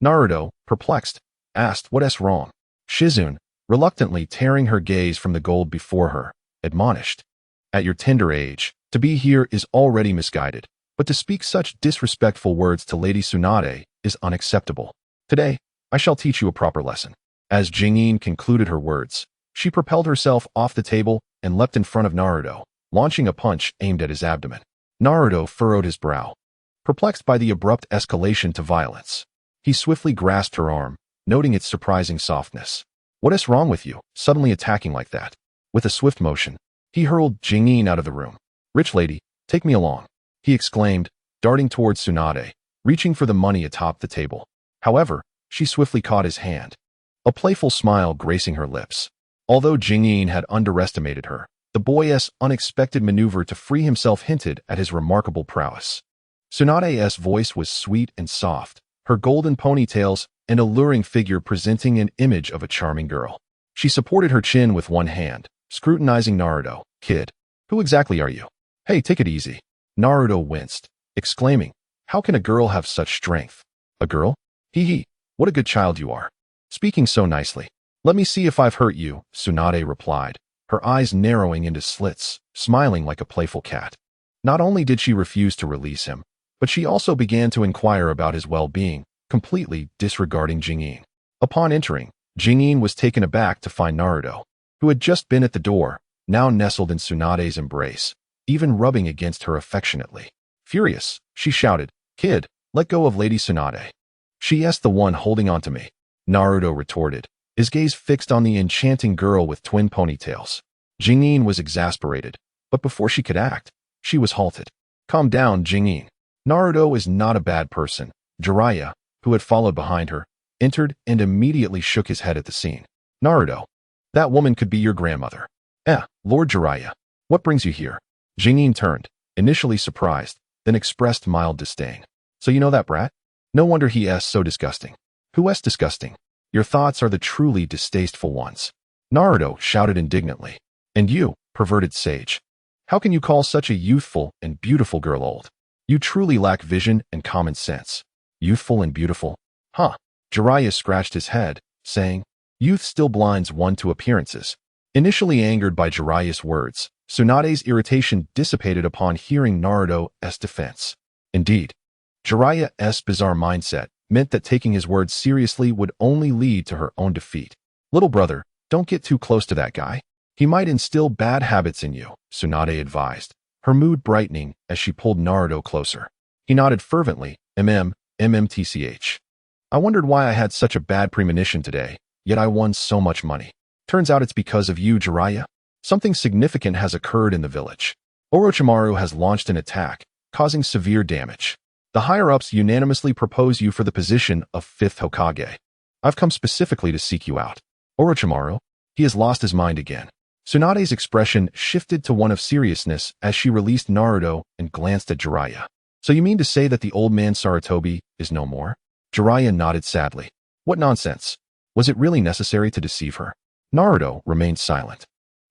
Naruto, perplexed, asked what's wrong. Shizune, reluctantly tearing her gaze from the gold before her, admonished. At your tender age, to be here is already misguided, but to speak such disrespectful words to Lady Tsunade is unacceptable. Today, I shall teach you a proper lesson. As Jingin concluded her words, she propelled herself off the table and leapt in front of Naruto, launching a punch aimed at his abdomen. Naruto furrowed his brow, perplexed by the abrupt escalation to violence. He swiftly grasped her arm, noting its surprising softness. What's wrong with you, suddenly attacking like that? With a swift motion, he hurled Jingin out of the room. Rich lady, take me along, he exclaimed, darting towards Tsunade, reaching for the money atop the table. However, she swiftly caught his hand, a playful smile gracing her lips. Although Jingin had underestimated her, the boy's unexpected maneuver to free himself hinted at his remarkable prowess. Tsunade's voice was sweet and soft, her golden ponytails and alluring figure presenting an image of a charming girl. She supported her chin with one hand, scrutinizing Naruto. Kid, who exactly are you? Hey, take it easy. Naruto winced, exclaiming, how can a girl have such strength? A girl? Hee, what a good child you are. Speaking so nicely. Let me see if I've hurt you, Tsunade replied, her eyes narrowing into slits, smiling like a playful cat. Not only did she refuse to release him, but she also began to inquire about his well-being, completely disregarding Jingin. Upon entering, Jingin was taken aback to find Naruto, who had just been at the door, now nestled in Tsunade's embrace, even rubbing against her affectionately. Furious, she shouted, Kid, let go of Lady Tsunade. She's the one holding on to me. Naruto retorted, his gaze fixed on the enchanting girl with twin ponytails. Jingin was exasperated, but before she could act, she was halted. Calm down, Jingin. Naruto is not a bad person. Jiraiya, who had followed behind her, entered and immediately shook his head at the scene. Naruto, that woman could be your grandmother. Lord Jiraiya, what brings you here? Jingin turned, initially surprised, then expressed mild disdain. So you know that brat? No wonder he's so disgusting. Who's disgusting? Your thoughts are the truly distasteful ones. Naruto shouted indignantly. And you, perverted sage. How can you call such a youthful and beautiful girl old? You truly lack vision and common sense. Youthful and beautiful? Jiraiya scratched his head, saying, youth still blinds one to appearances. Initially angered by Jiraiya's words, Tsunade's irritation dissipated upon hearing Naruto's defense. Indeed, Jiraiya's bizarre mindset meant that taking his words seriously would only lead to her own defeat. Little brother, don't get too close to that guy. He might instill bad habits in you, Tsunade advised, her mood brightening as she pulled Naruto closer. He nodded fervently, MMTCH. I wondered why I had such a bad premonition today, yet I won so much money. Turns out it's because of you, Jiraiya. Something significant has occurred in the village. Orochimaru has launched an attack, causing severe damage. The higher-ups unanimously propose you for the position of 5th Hokage. I've come specifically to seek you out. Orochimaru, he has lost his mind again. Tsunade's expression shifted to one of seriousness as she released Naruto and glanced at Jiraiya. So you mean to say that the old man Sarutobi is no more? Jiraiya nodded sadly. What nonsense. Was it really necessary to deceive her? Naruto remained silent.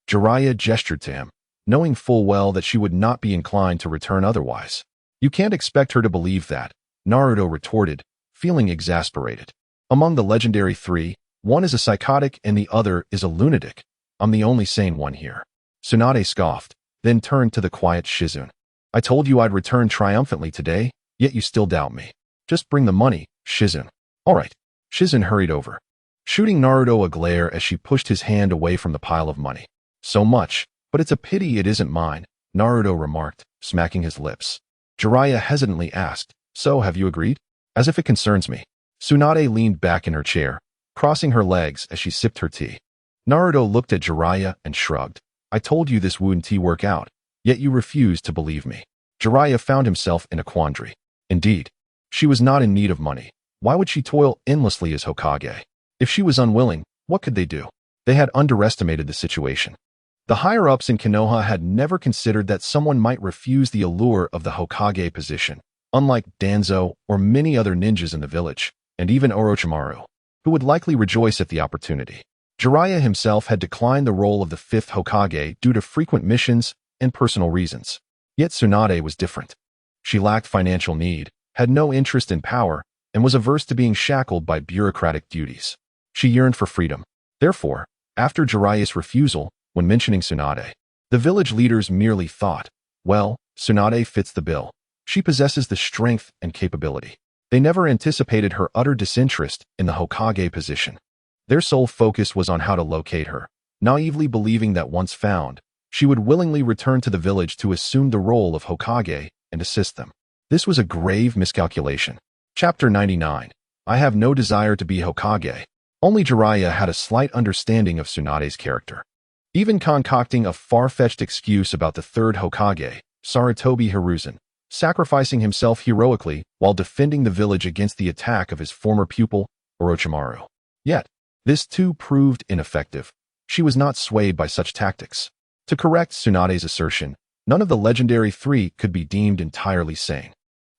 Jiraiya gestured to him, knowing full well that she would not be inclined to return otherwise. You can't expect her to believe that, Naruto retorted, feeling exasperated. Among the legendary three, one is a psychotic and the other is a lunatic. I'm the only sane one here. Tsunade scoffed, then turned to the quiet Shizune. I told you I'd return triumphantly today, yet you still doubt me. Just bring the money, Shizune. All right. Shizune hurried over, shooting Naruto a glare as she pushed his hand away from the pile of money. So much, but it's a pity it isn't mine, Naruto remarked, smacking his lips. Jiraiya hesitantly asked, so have you agreed? As if it concerns me. Tsunade leaned back in her chair, crossing her legs as she sipped her tea. Naruto looked at Jiraiya and shrugged. I told you this wouldn't work out, yet you refused to believe me. Jiraiya found himself in a quandary. Indeed, she was not in need of money. Why would she toil endlessly as Hokage? If she was unwilling, what could they do? They had underestimated the situation. The higher-ups in Konoha had never considered that someone might refuse the allure of the Hokage position. Unlike Danzo or many other ninjas in the village, and even Orochimaru, who would likely rejoice at the opportunity. Jiraiya himself had declined the role of the fifth Hokage due to frequent missions and personal reasons. Yet Tsunade was different. She lacked financial need, had no interest in power, and was averse to being shackled by bureaucratic duties. She yearned for freedom. Therefore, after Jiraiya's refusal, when mentioning Tsunade, the village leaders merely thought, well, Tsunade fits the bill. She possesses the strength and capability. They never anticipated her utter disinterest in the Hokage position. Their sole focus was on how to locate her, naively believing that once found, she would willingly return to the village to assume the role of Hokage and assist them. This was a grave miscalculation. Chapter 99. I have no desire to be Hokage. Only Jiraiya had a slight understanding of Tsunade's character. Even concocting a far-fetched excuse about the third Hokage, Sarutobi Hiruzen, sacrificing himself heroically while defending the village against the attack of his former pupil, Orochimaru. Yet, this too proved ineffective. She was not swayed by such tactics. To correct Tsunade's assertion, none of the legendary three could be deemed entirely sane.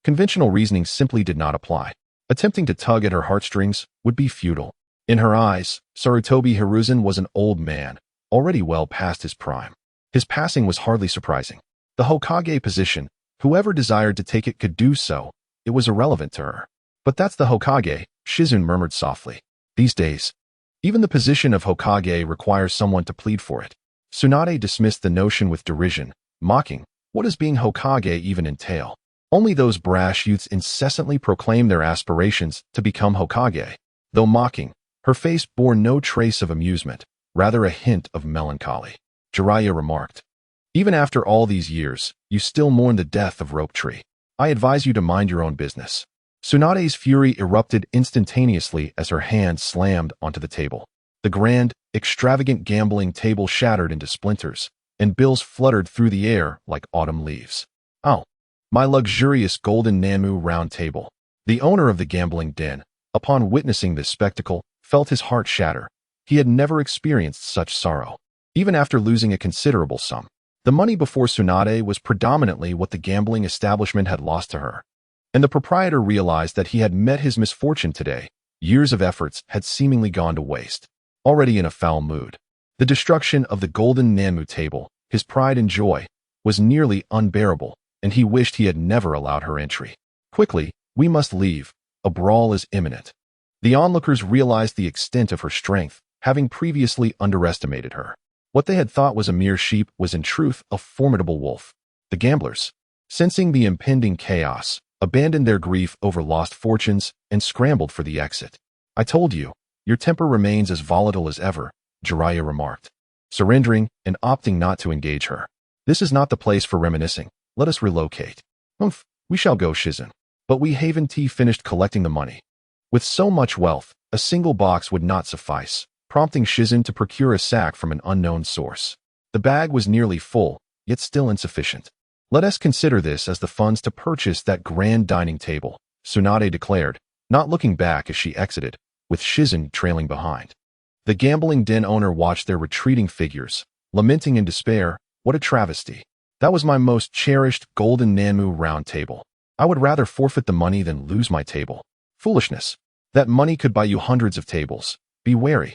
Conventional reasoning simply did not apply. Attempting to tug at her heartstrings would be futile. In her eyes, Sarutobi Hiruzen was an old man, already well past his prime. His passing was hardly surprising. The Hokage position, whoever desired to take it could do so, it was irrelevant to her. But that's the Hokage, Shizune murmured softly. These days, even the position of Hokage requires someone to plead for it. Tsunade dismissed the notion with derision, mocking, what does being Hokage even entail? Only those brash youths incessantly proclaim their aspirations to become Hokage. Though mocking, her face bore no trace of amusement, rather a hint of melancholy. Jiraiya remarked, even after all these years, you still mourn the death of Rope Tree. I advise you to mind your own business. Tsunade's fury erupted instantaneously as her hand slammed onto the table. The grand, extravagant gambling table shattered into splinters, and bills fluttered through the air like autumn leaves. Oh, my luxurious golden Namu round table. The owner of the gambling den, upon witnessing this spectacle, felt his heart shatter. He had never experienced such sorrow. Even after losing a considerable sum, the money before Tsunade was predominantly what the gambling establishment had lost to her. And the proprietor realized that he had met his misfortune today. Years of efforts had seemingly gone to waste. Already in a foul mood, the destruction of the golden Namu table, his pride and joy, was nearly unbearable, and he wished he had never allowed her entry. Quickly, we must leave. A brawl is imminent. The onlookers realized the extent of her strength, having previously underestimated her. What they had thought was a mere sheep was in truth a formidable wolf. The gamblers, sensing the impending chaos, abandoned their grief over lost fortunes and scrambled for the exit. I told you, your temper remains as volatile as ever, Jiraiya remarked, surrendering and opting not to engage her. This is not the place for reminiscing. Let us relocate. Humph, we shall go, Shizune. But we Haven Tea finished collecting the money. With so much wealth, a single box would not suffice, prompting Shizune to procure a sack from an unknown source. The bag was nearly full, yet still insufficient. Let us consider this as the funds to purchase that grand dining table, Tsunade declared, not looking back as she exited, with Shizune trailing behind. The gambling den owner watched their retreating figures, lamenting in despair, what a travesty. That was my most cherished golden Namu round table. I would rather forfeit the money than lose my table. Foolishness. That money could buy you hundreds of tables. Be wary.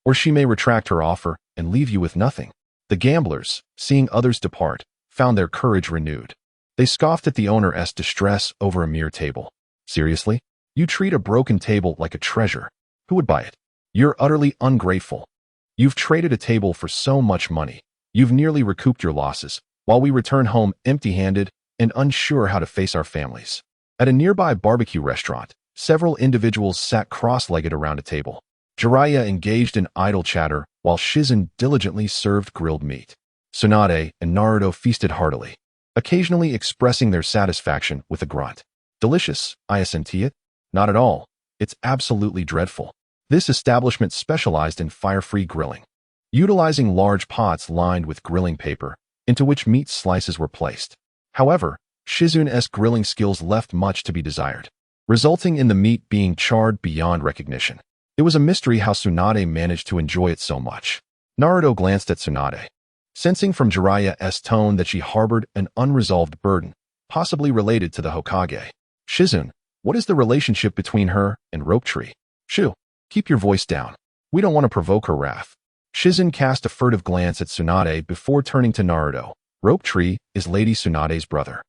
Or she may retract her offer and leave you with nothing. The gamblers, seeing others depart, found their courage renewed. They scoffed at the owner's distress over a mere table. Seriously? You treat a broken table like a treasure. Who would buy it? You're utterly ungrateful. You've traded a table for so much money. You've nearly recouped your losses, while we return home empty-handed and unsure how to face our families. At a nearby barbecue restaurant, several individuals sat cross-legged around a table. Jiraiya engaged in idle chatter while Shizune diligently served grilled meat. Tsunade and Naruto feasted heartily, occasionally expressing their satisfaction with a grunt. Delicious, I assent to it? Not at all. It's absolutely dreadful. This establishment specialized in fire-free grilling, utilizing large pots lined with grilling paper, into which meat slices were placed. However, Shizune's grilling skills left much to be desired, resulting in the meat being charred beyond recognition. It was a mystery how Tsunade managed to enjoy it so much. Naruto glanced at Tsunade, sensing from Jiraiya's tone that she harbored an unresolved burden, possibly related to the Hokage. Shizune, What is the relationship between her and Rope Tree? Shu, keep your voice down. We don't want to provoke her wrath. Shizen cast a furtive glance at Tsunade before turning to Naruto. Rope Tree is Lady Tsunade's brother.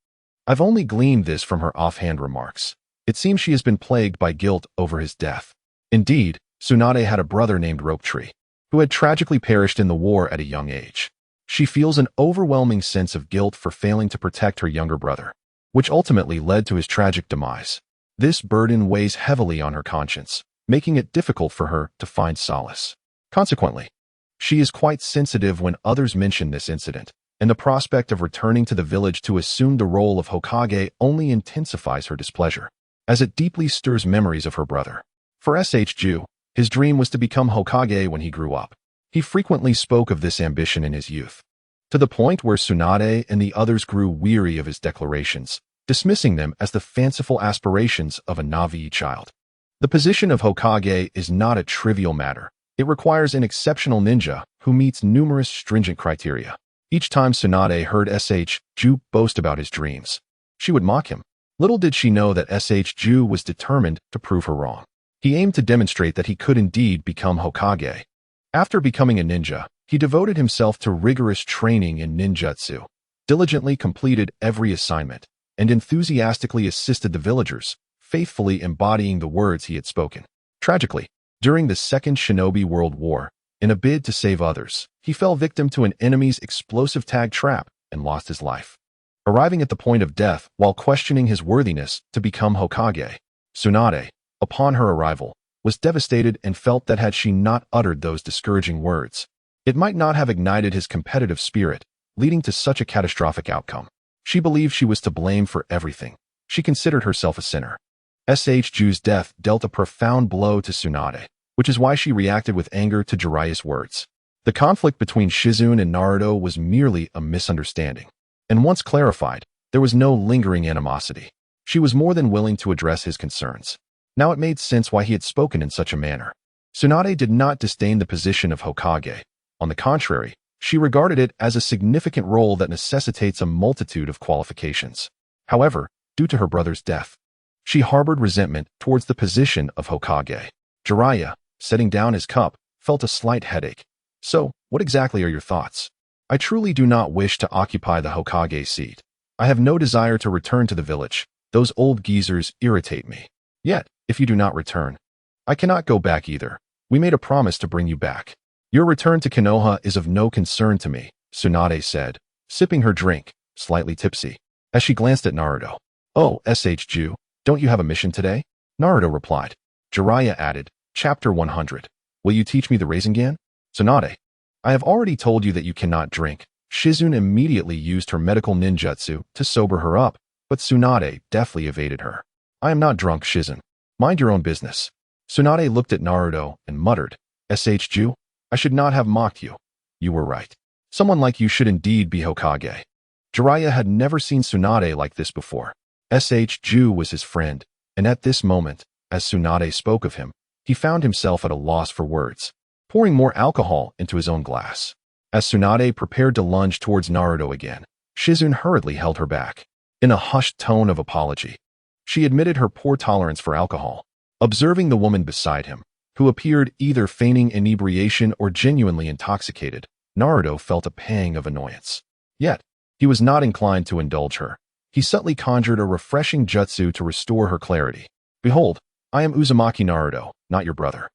I've only gleaned this from her offhand remarks. It seems she has been plagued by guilt over his death. Indeed, Tsunade had a brother named Rope Tree, who had tragically perished in the war at a young age. She feels an overwhelming sense of guilt for failing to protect her younger brother, which ultimately led to his tragic demise. This burden weighs heavily on her conscience, making it difficult for her to find solace. Consequently, she is quite sensitive when others mention this incident, and the prospect of returning to the village to assume the role of Hokage only intensifies her displeasure, as it deeply stirs memories of her brother. For Ju, his dream was to become Hokage when he grew up. He frequently spoke of this ambition in his youth, to the point where Tsunade and the others grew weary of his declarations, dismissing them as the fanciful aspirations of a Navi child. The position of Hokage is not a trivial matter. It requires an exceptional ninja who meets numerous stringent criteria. Each time Tsunade heard Ju boast about his dreams, she would mock him. Little did she know that Ju was determined to prove her wrong. He aimed to demonstrate that he could indeed become Hokage. After becoming a ninja, he devoted himself to rigorous training in ninjutsu, diligently completed every assignment, and enthusiastically assisted the villagers, faithfully embodying the words he had spoken. Tragically, during the Second Shinobi World War, in a bid to save others, he fell victim to an enemy's explosive tag trap and lost his life. Arriving at the point of death while questioning his worthiness to become Hokage, Tsunade, upon her arrival, was devastated and felt that had she not uttered those discouraging words, it might not have ignited his competitive spirit, leading to such a catastrophic outcome. She believed she was to blame for everything. She considered herself a sinner. Ju's death dealt a profound blow to Tsunade, which is why she reacted with anger to Jiraiya's words. The conflict between Shizune and Naruto was merely a misunderstanding, and once clarified, there was no lingering animosity. She was more than willing to address his concerns. Now it made sense why he had spoken in such a manner. Tsunade did not disdain the position of Hokage. On the contrary, she regarded it as a significant role that necessitates a multitude of qualifications. However, due to her brother's death, she harbored resentment towards the position of Hokage. Jiraiya, setting down his cup, felt a slight headache. So, what exactly are your thoughts? I truly do not wish to occupy the Hokage seat. I have no desire to return to the village. Those old geezers irritate me. Yet, if you do not return, I cannot go back either. We made a promise to bring you back. Your return to Konoha is of no concern to me, Tsunade said, sipping her drink, slightly tipsy, as she glanced at Naruto. Oh, Ju, don't you have a mission today? Naruto replied. Jiraiya added, Chapter 100. Will you teach me the Rasengan? Tsunade, I have already told you that you cannot drink. Shizune immediately used her medical ninjutsu to sober her up, but Tsunade deftly evaded her. I am not drunk, Shizune. Mind your own business. Tsunade looked at Naruto and muttered, Ju, I should not have mocked you. You were right. Someone like you should indeed be Hokage. Jiraiya had never seen Tsunade like this before. Ju was his friend, and at this moment, as Tsunade spoke of him, he found himself at a loss for words, pouring more alcohol into his own glass. As Tsunade prepared to lunge towards Naruto again, Shizune hurriedly held her back. In a hushed tone of apology, she admitted her poor tolerance for alcohol. Observing the woman beside him, who appeared either feigning inebriation or genuinely intoxicated, Naruto felt a pang of annoyance. Yet, he was not inclined to indulge her. He subtly conjured a refreshing jutsu to restore her clarity. Behold, I am Uzumaki Naruto, not your brother.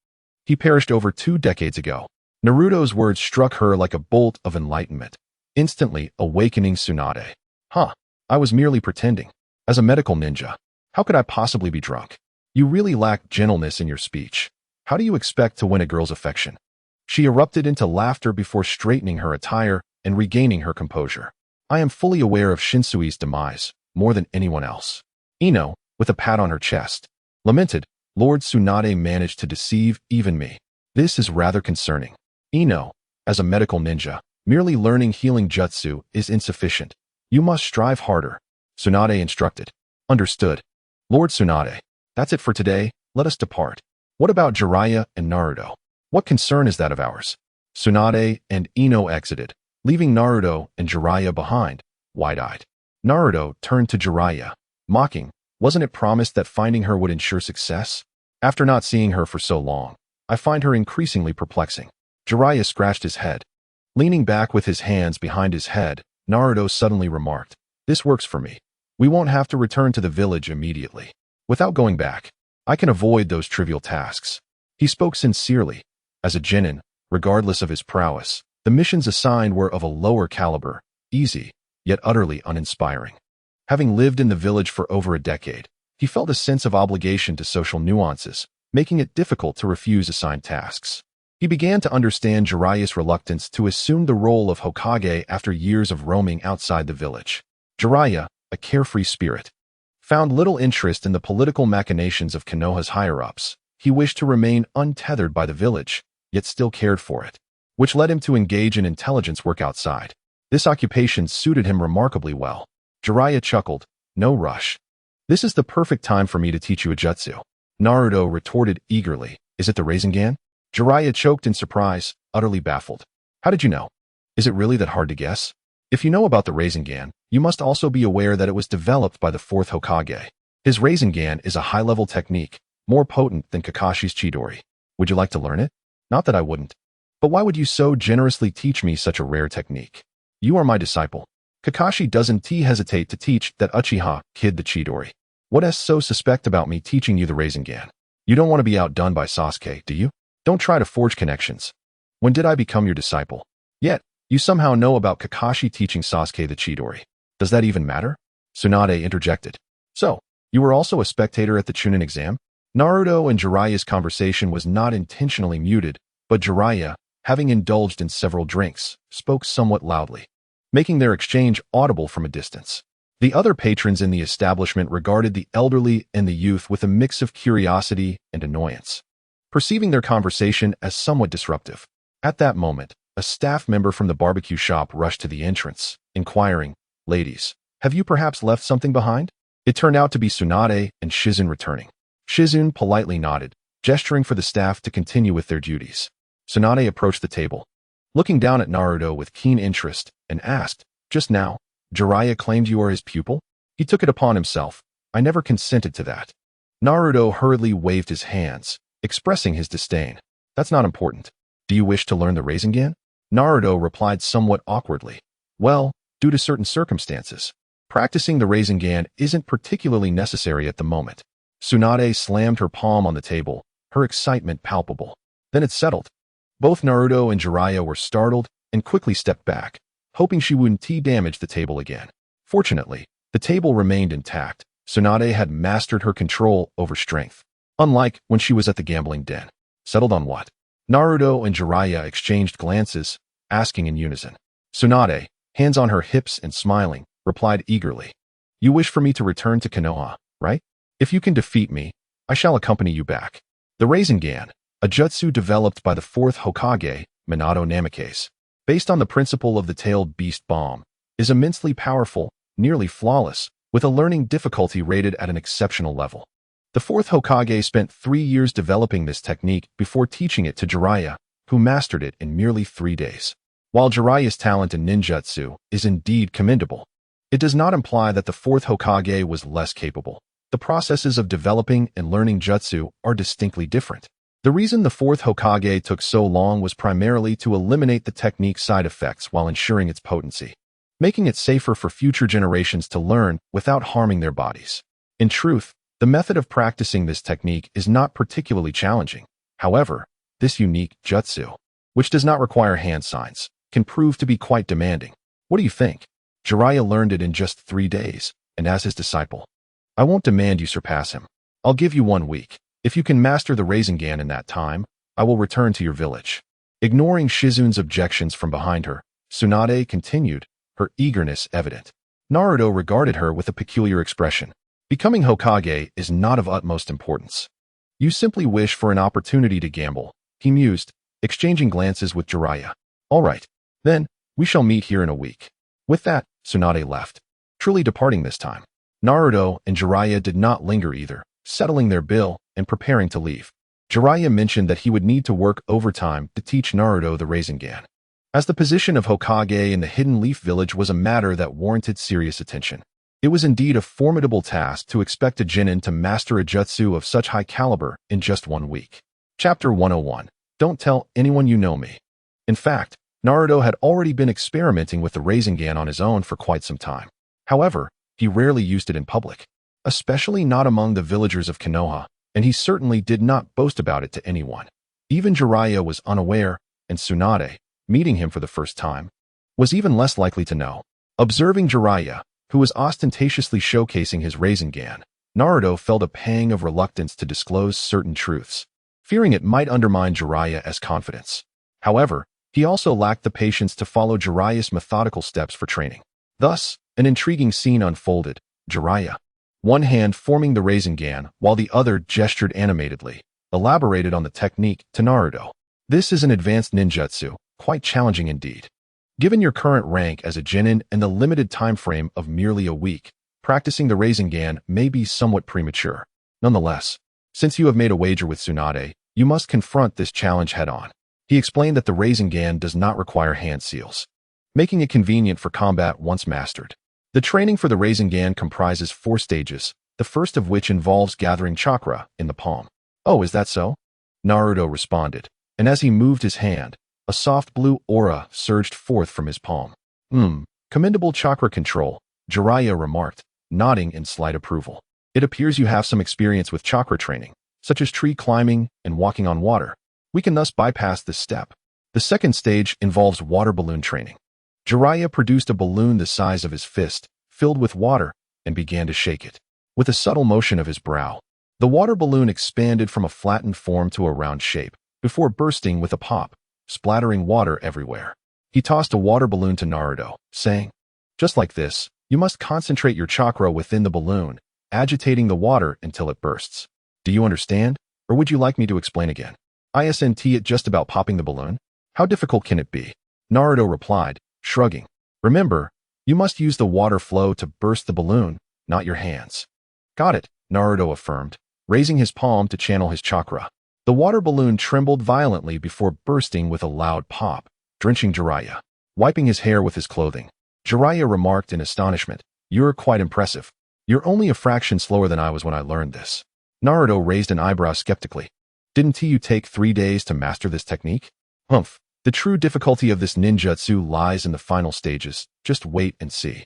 He perished over 2 decades ago. Naruto's words struck her like a bolt of enlightenment, instantly awakening Tsunade. Huh, I was merely pretending. As a medical ninja, how could I possibly be drunk? You really lack gentleness in your speech. How do you expect to win a girl's affection? She erupted into laughter before straightening her attire and regaining her composure. I am fully aware of Shinsui's demise, more than anyone else. Ino, with a pat on her chest, lamented, Lord Tsunade managed to deceive even me. This is rather concerning. Ino, as a medical ninja, merely learning healing jutsu is insufficient. You must strive harder, Tsunade instructed. Understood. Lord Tsunade, that's it for today, let us depart. What about Jiraiya and Naruto? What concern is that of ours? Tsunade and Ino exited, leaving Naruto and Jiraiya behind, wide-eyed. Naruto turned to Jiraiya, mocking, Wasn't it promised that finding her would ensure success? After not seeing her for so long, I find her increasingly perplexing. Jiraiya scratched his head. Leaning back with his hands behind his head, Naruto suddenly remarked, "This works for me. We won't have to return to the village immediately. Without going back, I can avoid those trivial tasks." He spoke sincerely. As a genin, regardless of his prowess, the missions assigned were of a lower caliber, easy, yet utterly uninspiring. Having lived in the village for over a decade, he felt a sense of obligation to social nuances, making it difficult to refuse assigned tasks. He began to understand Jiraiya's reluctance to assume the role of Hokage after years of roaming outside the village. Jiraiya, a carefree spirit, found little interest in the political machinations of Konoha's higher-ups. He wished to remain untethered by the village, yet still cared for it, which led him to engage in intelligence work outside. This occupation suited him remarkably well. Jiraiya chuckled, "No rush. This is the perfect time for me to teach you a jutsu." Naruto retorted eagerly, "Is it the Rasengan?" Jiraiya choked in surprise, utterly baffled. "How did you know? Is it really that hard to guess? If you know about the Rasengan, you must also be aware that it was developed by the fourth Hokage. His Rasengan is a high-level technique, more potent than Kakashi's Chidori. Would you like to learn it? Not that I wouldn't. But why would you so generously teach me such a rare technique? You are my disciple. Kakashi doesn't hesitate to teach that Uchiha kid the Chidori. What's so suspect about me teaching you the Rasengan? You don't want to be outdone by Sasuke, do you? Don't try to forge connections. When did I become your disciple? Yet, you somehow know about Kakashi teaching Sasuke the Chidori. Does that even matter?" Tsunade interjected. "So, you were also a spectator at the Chunin exam?" Naruto and Jiraiya's conversation was not intentionally muted, but Jiraiya, having indulged in several drinks, spoke somewhat loudly, making their exchange audible from a distance. The other patrons in the establishment regarded the elderly and the youth with a mix of curiosity and annoyance, perceiving their conversation as somewhat disruptive. At that moment, a staff member from the barbecue shop rushed to the entrance, inquiring, "Ladies, have you perhaps left something behind?" It turned out to be Tsunade and Shizune returning. Shizune politely nodded, gesturing for the staff to continue with their duties. Tsunade approached the table, looking down at Naruto with keen interest, and asked, "Just now, Jiraiya claimed you are his pupil?" He took it upon himself. "I never consented to that." Naruto hurriedly waved his hands, expressing his disdain. "That's not important. Do you wish to learn the Rasengan?" Naruto replied somewhat awkwardly. "Well, due to certain circumstances, practicing the Rasengan isn't particularly necessary at the moment." Tsunade slammed her palm on the table, her excitement palpable. Then it settled. Both Naruto and Jiraiya were startled and quickly stepped back, hoping she wouldn't damage the table again. Fortunately, the table remained intact. Tsunade had mastered her control over strength, unlike when she was at the gambling den. Settled on what? Naruto and Jiraiya exchanged glances, asking in unison. Tsunade, hands on her hips and smiling, replied eagerly, "You wish for me to return to Konoha, right? If you can defeat me, I shall accompany you back." The Rasengan, a jutsu developed by the fourth Hokage, Minato Namikaze, based on the principle of the tailed beast bomb, is immensely powerful, nearly flawless, with a learning difficulty rated at an exceptional level. The fourth Hokage spent 3 years developing this technique before teaching it to Jiraiya, who mastered it in merely 3 days. While Jiraiya's talent in ninjutsu is indeed commendable, it does not imply that the fourth Hokage was less capable. The processes of developing and learning jutsu are distinctly different. The reason the fourth Hokage took so long was primarily to eliminate the technique's side effects while ensuring its potency, making it safer for future generations to learn without harming their bodies. In truth, the method of practicing this technique is not particularly challenging. However, this unique jutsu, which does not require hand signs, can prove to be quite demanding. What do you think? Jiraiya learned it in just 3 days, and as his disciple, I won't demand you surpass him. I'll give you 1 week. If you can master the Rasengan in that time, I will return to your village. Ignoring Shizune's objections from behind her, Tsunade continued, her eagerness evident. Naruto regarded her with a peculiar expression. Becoming Hokage is not of utmost importance. You simply wish for an opportunity to gamble, he mused, exchanging glances with Jiraiya. All right, then, we shall meet here in a week. With that, Tsunade left, truly departing this time. Naruto and Jiraiya did not linger either, settling their bill and preparing to leave. Jiraiya mentioned that he would need to work overtime to teach Naruto the Rasengan, as the position of Hokage in the Hidden Leaf Village was a matter that warranted serious attention. It was indeed a formidable task to expect a genin to master a jutsu of such high caliber in just 1 week. Chapter 101. Don't tell anyone you know me. In fact, Naruto had already been experimenting with the Rasengan on his own for quite some time. However, he rarely used it in public, especially not among the villagers of Konoha, and he certainly did not boast about it to anyone. Even Jiraiya was unaware, and Tsunade, meeting him for the first time, was even less likely to know. Observing Jiraiya, who was ostentatiously showcasing his Rasengan, Naruto felt a pang of reluctance to disclose certain truths, fearing it might undermine Jiraiya's confidence. However, he also lacked the patience to follow Jiraiya's methodical steps for training. Thus, an intriguing scene unfolded. Jiraiya, one hand forming the Rasengan while the other gestured animatedly, elaborated on the technique to Naruto. This is an advanced ninjutsu, quite challenging indeed. Given your current rank as a genin and the limited time frame of merely a week, practicing the Rasengan may be somewhat premature. Nonetheless, since you have made a wager with Tsunade, you must confront this challenge head-on. He explained that the Rasengan does not require hand seals, making it convenient for combat once mastered. The training for the Rasengan comprises 4 stages, the first of which involves gathering chakra in the palm. Oh, is that so? Naruto responded, and as he moved his hand, a soft blue aura surged forth from his palm. Commendable chakra control, Jiraiya remarked, nodding in slight approval. It appears you have some experience with chakra training, such as tree climbing and walking on water. We can thus bypass this step. The second stage involves water balloon training. Jiraiya produced a balloon the size of his fist, filled with water, and began to shake it. With a subtle motion of his brow, the water balloon expanded from a flattened form to a round shape, before bursting with a pop, splattering water everywhere. He tossed a water balloon to Naruto, saying, "Just like this, you must concentrate your chakra within the balloon, agitating the water until it bursts. Do you understand, or would you like me to explain again? Isn't it just about popping the balloon? How difficult can it be?" Naruto replied, shrugging. "Remember, you must use the water flow to burst the balloon, not your hands." "Got it," Naruto affirmed, raising his palm to channel his chakra. The water balloon trembled violently before bursting with a loud pop, drenching Jiraiya. Wiping his hair with his clothing, Jiraiya remarked in astonishment, "You're quite impressive. You're only a fraction slower than I was when I learned this." Naruto raised an eyebrow skeptically. "Didn't you take 3 days to master this technique?" "Humph. The true difficulty of this ninjutsu lies in the final stages. Just wait and see."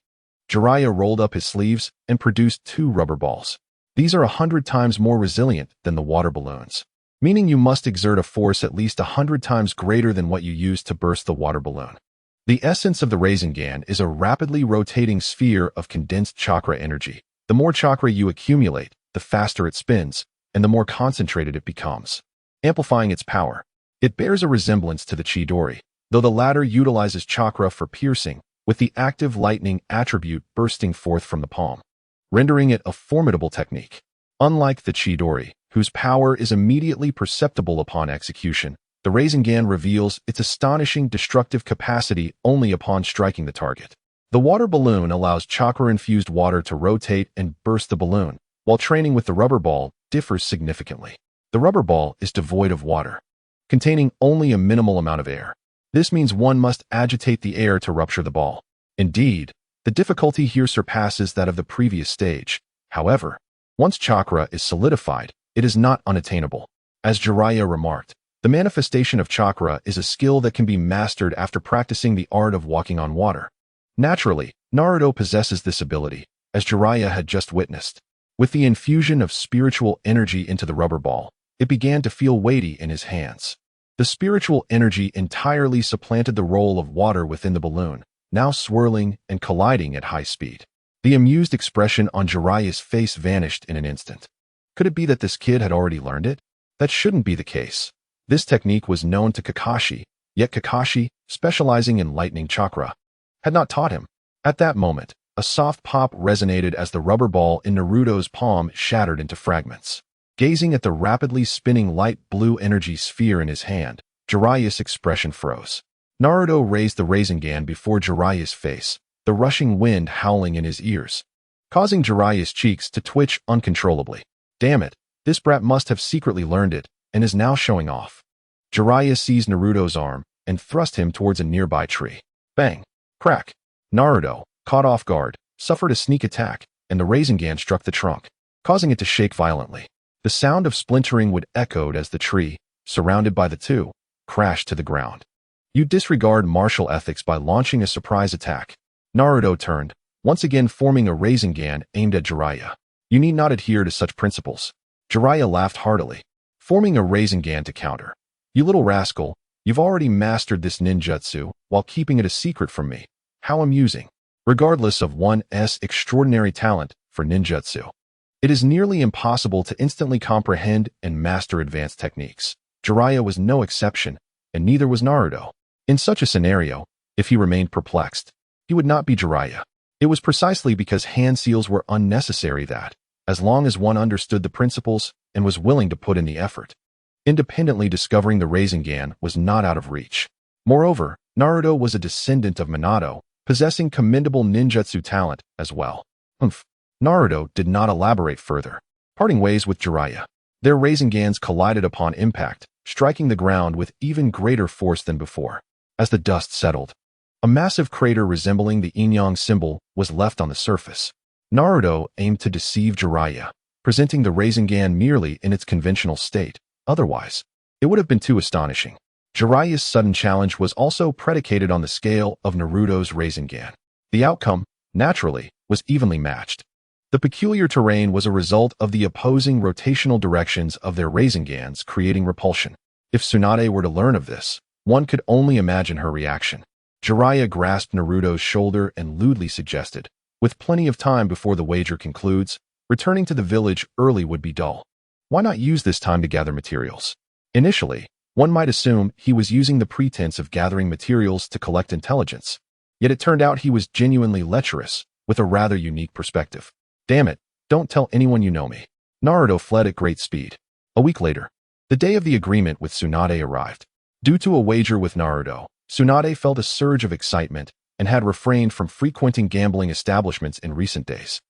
Jiraiya rolled up his sleeves and produced 2 rubber balls. "These are 100 times more resilient than the water balloons, meaning you must exert a force at least 100 times greater than what you used to burst the water balloon." The essence of the Rasengan is a rapidly rotating sphere of condensed chakra energy. The more chakra you accumulate, the faster it spins, and the more concentrated it becomes, amplifying its power. It bears a resemblance to the Chidori, though the latter utilizes chakra for piercing, with the active lightning attribute bursting forth from the palm, rendering it a formidable technique. Unlike the Chidori, whose power is immediately perceptible upon execution, the Rasengan reveals its astonishing destructive capacity only upon striking the target. The water balloon allows chakra-infused water to rotate and burst the balloon, while training with the rubber ball differs significantly. The rubber ball is devoid of water, containing only a minimal amount of air. This means one must agitate the air to rupture the ball. Indeed, the difficulty here surpasses that of the previous stage. However, once chakra is solidified, it is not unattainable. As Jiraiya remarked, the manifestation of chakra is a skill that can be mastered after practicing the art of walking on water. Naturally, Naruto possesses this ability, as Jiraiya had just witnessed. With the infusion of spiritual energy into the rubber ball, it began to feel weighty in his hands. The spiritual energy entirely supplanted the role of water within the balloon, now swirling and colliding at high speed. The amused expression on Jiraiya's face vanished in an instant. Could it be that this kid had already learned it? That shouldn't be the case. This technique was known to Kakashi, yet Kakashi, specializing in lightning chakra, had not taught him. At that moment, a soft pop resonated as the rubber ball in Naruto's palm shattered into fragments. Gazing at the rapidly spinning light blue energy sphere in his hand, Jiraiya's expression froze. Naruto raised the Rasengan before Jiraiya's face, the rushing wind howling in his ears, causing Jiraiya's cheeks to twitch uncontrollably. Damn it, this brat must have secretly learned it, and is now showing off. Jiraiya seized Naruto's arm and thrust him towards a nearby tree. Bang! Crack! Naruto, caught off guard, suffered a sneak attack, and the Rasengan struck the trunk, causing it to shake violently. The sound of splintering would echoed as the tree, surrounded by the two, crashed to the ground. You disregard martial ethics by launching a surprise attack. Naruto turned, once again forming a Rasengan aimed at Jiraiya. You need not adhere to such principles. Jiraiya laughed heartily, forming a Rasengan to counter. You little rascal, you've already mastered this ninjutsu while keeping it a secret from me. How amusing. Regardless of one's extraordinary talent for ninjutsu, it is nearly impossible to instantly comprehend and master advanced techniques. Jiraiya was no exception, and neither was Naruto. In such a scenario, if he remained perplexed, he would not be Jiraiya. It was precisely because hand seals were unnecessary that, as long as one understood the principles and was willing to put in the effort, independently discovering the Rasengan was not out of reach. Moreover, Naruto was a descendant of Minato, possessing commendable ninjutsu talent as well. Naruto did not elaborate further. Parting ways with Jiraiya, their Rasengans collided upon impact, striking the ground with even greater force than before. As the dust settled, a massive crater resembling the yin-yang symbol was left on the surface. Naruto aimed to deceive Jiraiya, presenting the Rasengan merely in its conventional state. Otherwise, it would have been too astonishing. Jiraiya's sudden challenge was also predicated on the scale of Naruto's Rasengan. The outcome, naturally, was evenly matched. The peculiar terrain was a result of the opposing rotational directions of their Rasengans creating repulsion. If Tsunade were to learn of this, one could only imagine her reaction. Jiraiya grasped Naruto's shoulder and lewdly suggested, with plenty of time before the wager concludes, returning to the village early would be dull. Why not use this time to gather materials? Initially, one might assume he was using the pretense of gathering materials to collect intelligence. Yet it turned out he was genuinely lecherous, with a rather unique perspective. Damn it, don't tell anyone you know me. Naruto fled at great speed. A week later, the day of the agreement with Tsunade arrived. Due to a wager with Naruto, Tsunade felt a surge of excitement and had refrained from frequenting gambling establishments in recent days.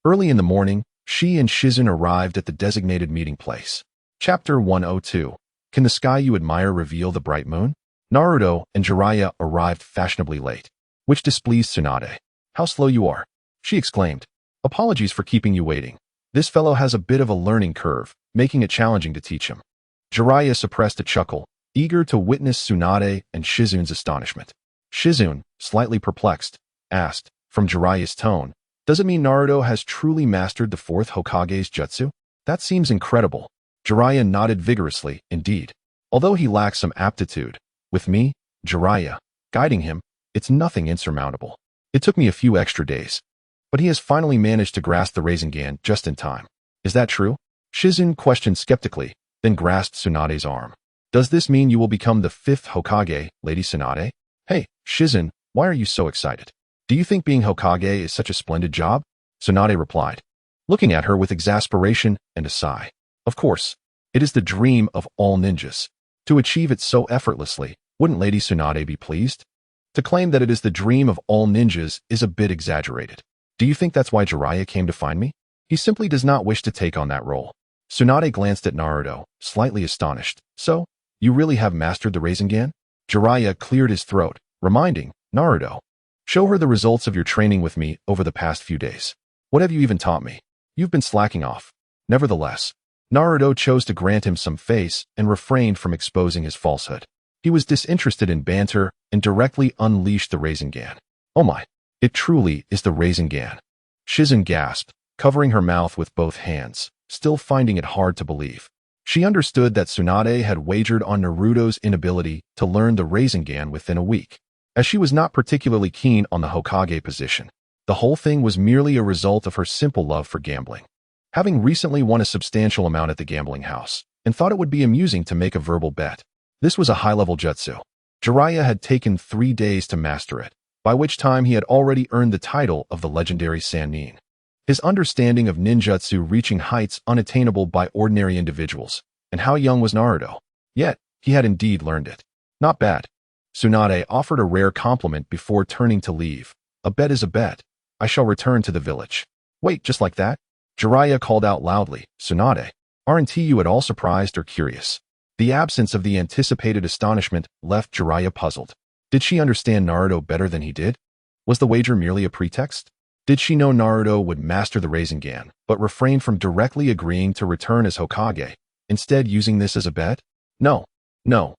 Early in the morning, she and Shizun arrived at the designated meeting place. Chapter 102. Can the sky you admire reveal the bright moon? Naruto and Jiraiya arrived fashionably late, which displeased Tsunade. How slow you are, she exclaimed. Apologies for keeping you waiting. This fellow has a bit of a learning curve, making it challenging to teach him. Jiraiya suppressed a chuckle, eager to witness Tsunade and Shizun's astonishment. Shizun, slightly perplexed, asked, from Jiraiya's tone, does it mean Naruto has truly mastered the fourth Hokage's jutsu? That seems incredible. Jiraiya nodded vigorously, indeed. Although he lacks some aptitude, with me, Jiraiya, guiding him, it's nothing insurmountable. It took me a few extra days. But he has finally managed to grasp the Rasengan just in time. Is that true? Shizun questioned skeptically, then grasped Tsunade's arm. Does this mean you will become the fifth Hokage, Lady Tsunade? Hey, Shizun, why are you so excited? Do you think being Hokage is such a splendid job? Tsunade replied, looking at her with exasperation and a sigh. Of course, it is the dream of all ninjas. To achieve it so effortlessly, wouldn't Lady Tsunade be pleased? To claim that it is the dream of all ninjas is a bit exaggerated. Do you think that's why Jiraiya came to find me? He simply does not wish to take on that role. Tsunade glanced at Naruto, slightly astonished. So, you really have mastered the Rasengan? Jiraiya cleared his throat, reminding, Naruto, show her the results of your training with me over the past few days. What have you even taught me? You've been slacking off. Nevertheless, Naruto chose to grant him some face and refrained from exposing his falsehood. He was disinterested in banter and directly unleashed the Rasengan. Oh my, it truly is the Rasengan. Shizun gasped, covering her mouth with both hands, still finding it hard to believe. She understood that Tsunade had wagered on Naruto's inability to learn the Rasengan within a week, as she was not particularly keen on the Hokage position. The whole thing was merely a result of her simple love for gambling. Having recently won a substantial amount at the gambling house, and thought it would be amusing to make a verbal bet. This was a high-level jutsu. Jiraiya had taken 3 days to master it, by which time he had already earned the title of the legendary Sannin. His understanding of ninjutsu reaching heights unattainable by ordinary individuals. And how young was Naruto? Yet, he had indeed learned it. Not bad. Tsunade offered a rare compliment before turning to leave. A bet is a bet. I shall return to the village. Wait, just like that? Jiraiya called out loudly, Tsunade, aren't you at all surprised or curious? The absence of the anticipated astonishment left Jiraiya puzzled. Did she understand Naruto better than he did? Was the wager merely a pretext? Did she know Naruto would master the Rasengan, but refrain from directly agreeing to return as Hokage, instead using this as a bet? No, no.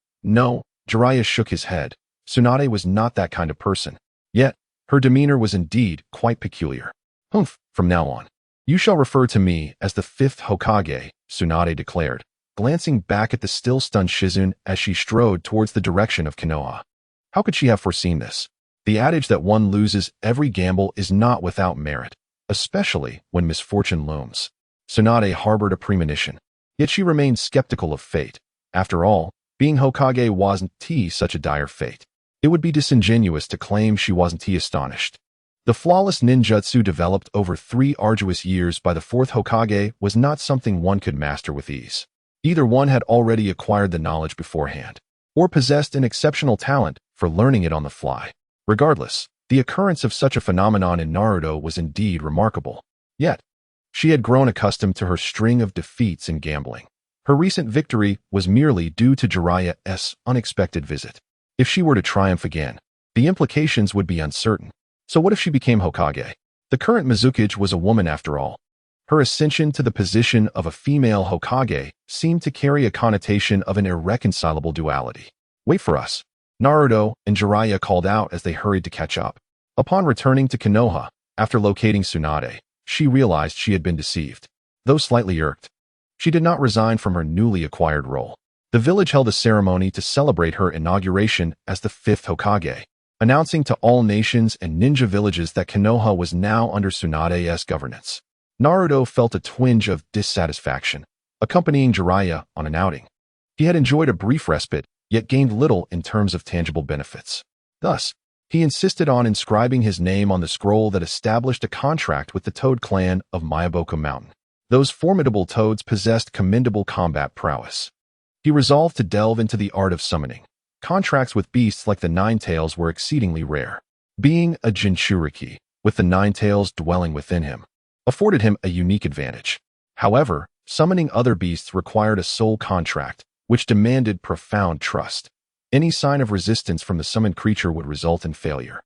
Jiraiya shook his head. Tsunade was not that kind of person. Yet, her demeanor was indeed quite peculiar. Humph, from now on, you shall refer to me as the fifth Hokage, Tsunade declared, glancing back at the still stunned Shizune as she strode towards the direction of Konoha. How could she have foreseen this? The adage that one loses every gamble is not without merit, especially when misfortune looms. Tsunade harbored a premonition, yet she remained skeptical of fate. After all, being Hokage wasn't such a dire fate. It would be disingenuous to claim she wasn't astonished. The flawless ninjutsu developed over 3 arduous years by the fourth Hokage was not something one could master with ease. Either one had already acquired the knowledge beforehand, or possessed an exceptional talent for learning it on the fly. Regardless, the occurrence of such a phenomenon in Naruto was indeed remarkable. Yet, she had grown accustomed to her string of defeats in gambling. Her recent victory was merely due to Jiraiya's unexpected visit. If she were to triumph again, the implications would be uncertain. So what if she became Hokage? The current Mizukage was a woman after all. Her ascension to the position of a female Hokage seemed to carry a connotation of an irreconcilable duality. Wait for us, Naruto and Jiraiya called out as they hurried to catch up. Upon returning to Konoha, after locating Tsunade, she realized she had been deceived. Though slightly irked, she did not resign from her newly acquired role. The village held a ceremony to celebrate her inauguration as the fifth Hokage, announcing to all nations and ninja villages that Konoha was now under Tsunade's governance. Naruto felt a twinge of dissatisfaction, accompanying Jiraiya on an outing. He had enjoyed a brief respite, yet gained little in terms of tangible benefits. Thus, he insisted on inscribing his name on the scroll that established a contract with the Toad clan of Miyaboko Mountain. Those formidable toads possessed commendable combat prowess. He resolved to delve into the art of summoning. Contracts with beasts like the Nine-Tails were exceedingly rare. Being a Jinchuriki, with the Nine-Tails dwelling within him, afforded him a unique advantage. However, summoning other beasts required a soul contract, which demanded profound trust. Any sign of resistance from the summoned creature would result in failure.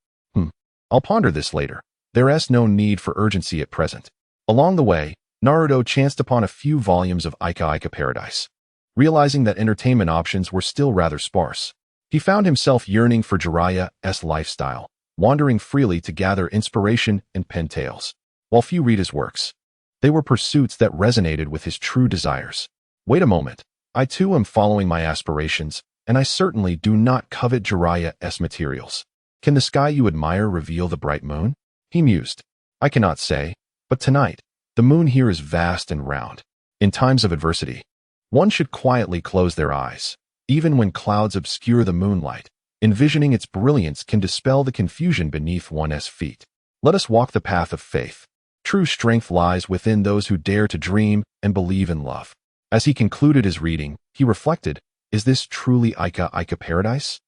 I'll ponder this later. There's no need for urgency at present. Along the way, Naruto chanced upon a few volumes of Ica Paradise. Realizing that entertainment options were still rather sparse, he found himself yearning for Jiraiya's lifestyle, wandering freely to gather inspiration in pen tales. While few read his works, they were pursuits that resonated with his true desires. Wait a moment. I too am following my aspirations, and I certainly do not covet Jiraiya's materials. Can the sky you admire reveal the bright moon? He mused. I cannot say, but tonight, the moon here is vast and round. In times of adversity, one should quietly close their eyes. Even when clouds obscure the moonlight, envisioning its brilliance can dispel the confusion beneath one's feet. Let us walk the path of faith. True strength lies within those who dare to dream and believe in love. As he concluded his reading, he reflected, is this truly Ica Paradise?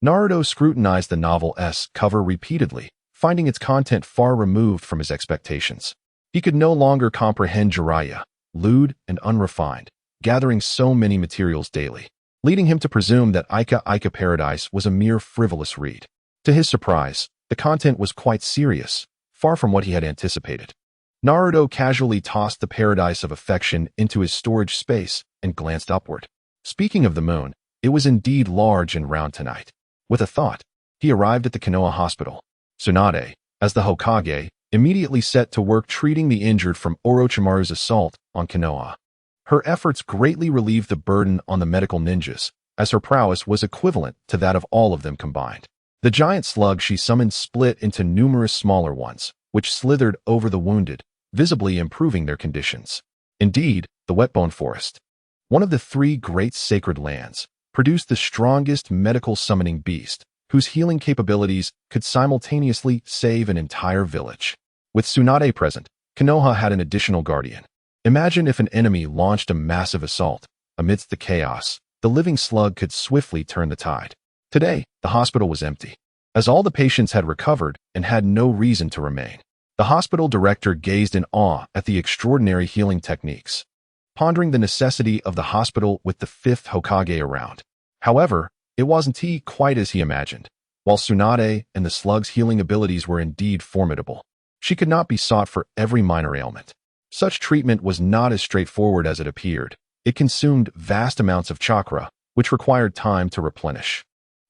Naruto scrutinized the novel's cover repeatedly, finding its content far removed from his expectations. He could no longer comprehend Jiraiya, lewd and unrefined, gathering so many materials daily, leading him to presume that Ica Paradise was a mere frivolous read. To his surprise, the content was quite serious, far from what he had anticipated. Naruto casually tossed the paradise of affection into his storage space and glanced upward. Speaking of the moon, it was indeed large and round tonight. With a thought, he arrived at the Konoha hospital. Tsunade, as the Hokage, immediately set to work treating the injured from Orochimaru's assault on Konoha. Her efforts greatly relieved the burden on the medical ninjas, as her prowess was equivalent to that of all of them combined. The giant slug she summoned split into numerous smaller ones, which slithered over the wounded, visibly improving their conditions. Indeed, the Wetbone Forest, one of the 3 great sacred lands, produced the strongest medical summoning beast, whose healing capabilities could simultaneously save an entire village. With Tsunade present, Konoha had an additional guardian. Imagine if an enemy launched a massive assault. Amidst the chaos, the living slug could swiftly turn the tide. Today, the hospital was empty, as all the patients had recovered and had no reason to remain. The hospital director gazed in awe at the extraordinary healing techniques, pondering the necessity of the hospital with the 5th Hokage around. However, it wasn't quite as he imagined. While Tsunade and the slug's healing abilities were indeed formidable, She could not be sought for every minor ailment. Such treatment was not as straightforward as it appeared. It consumed vast amounts of chakra, which required time to replenish.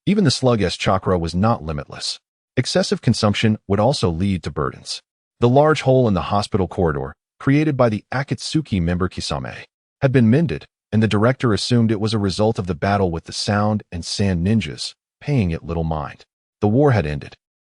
Even the slug's chakra was not limitless. Excessive consumption would also lead to burdens. The large hole in the hospital corridor, created by the Akatsuki member Kisame, had been mended, and the director assumed it was a result of the battle with the sound and sand ninjas, paying it little mind. The war had ended,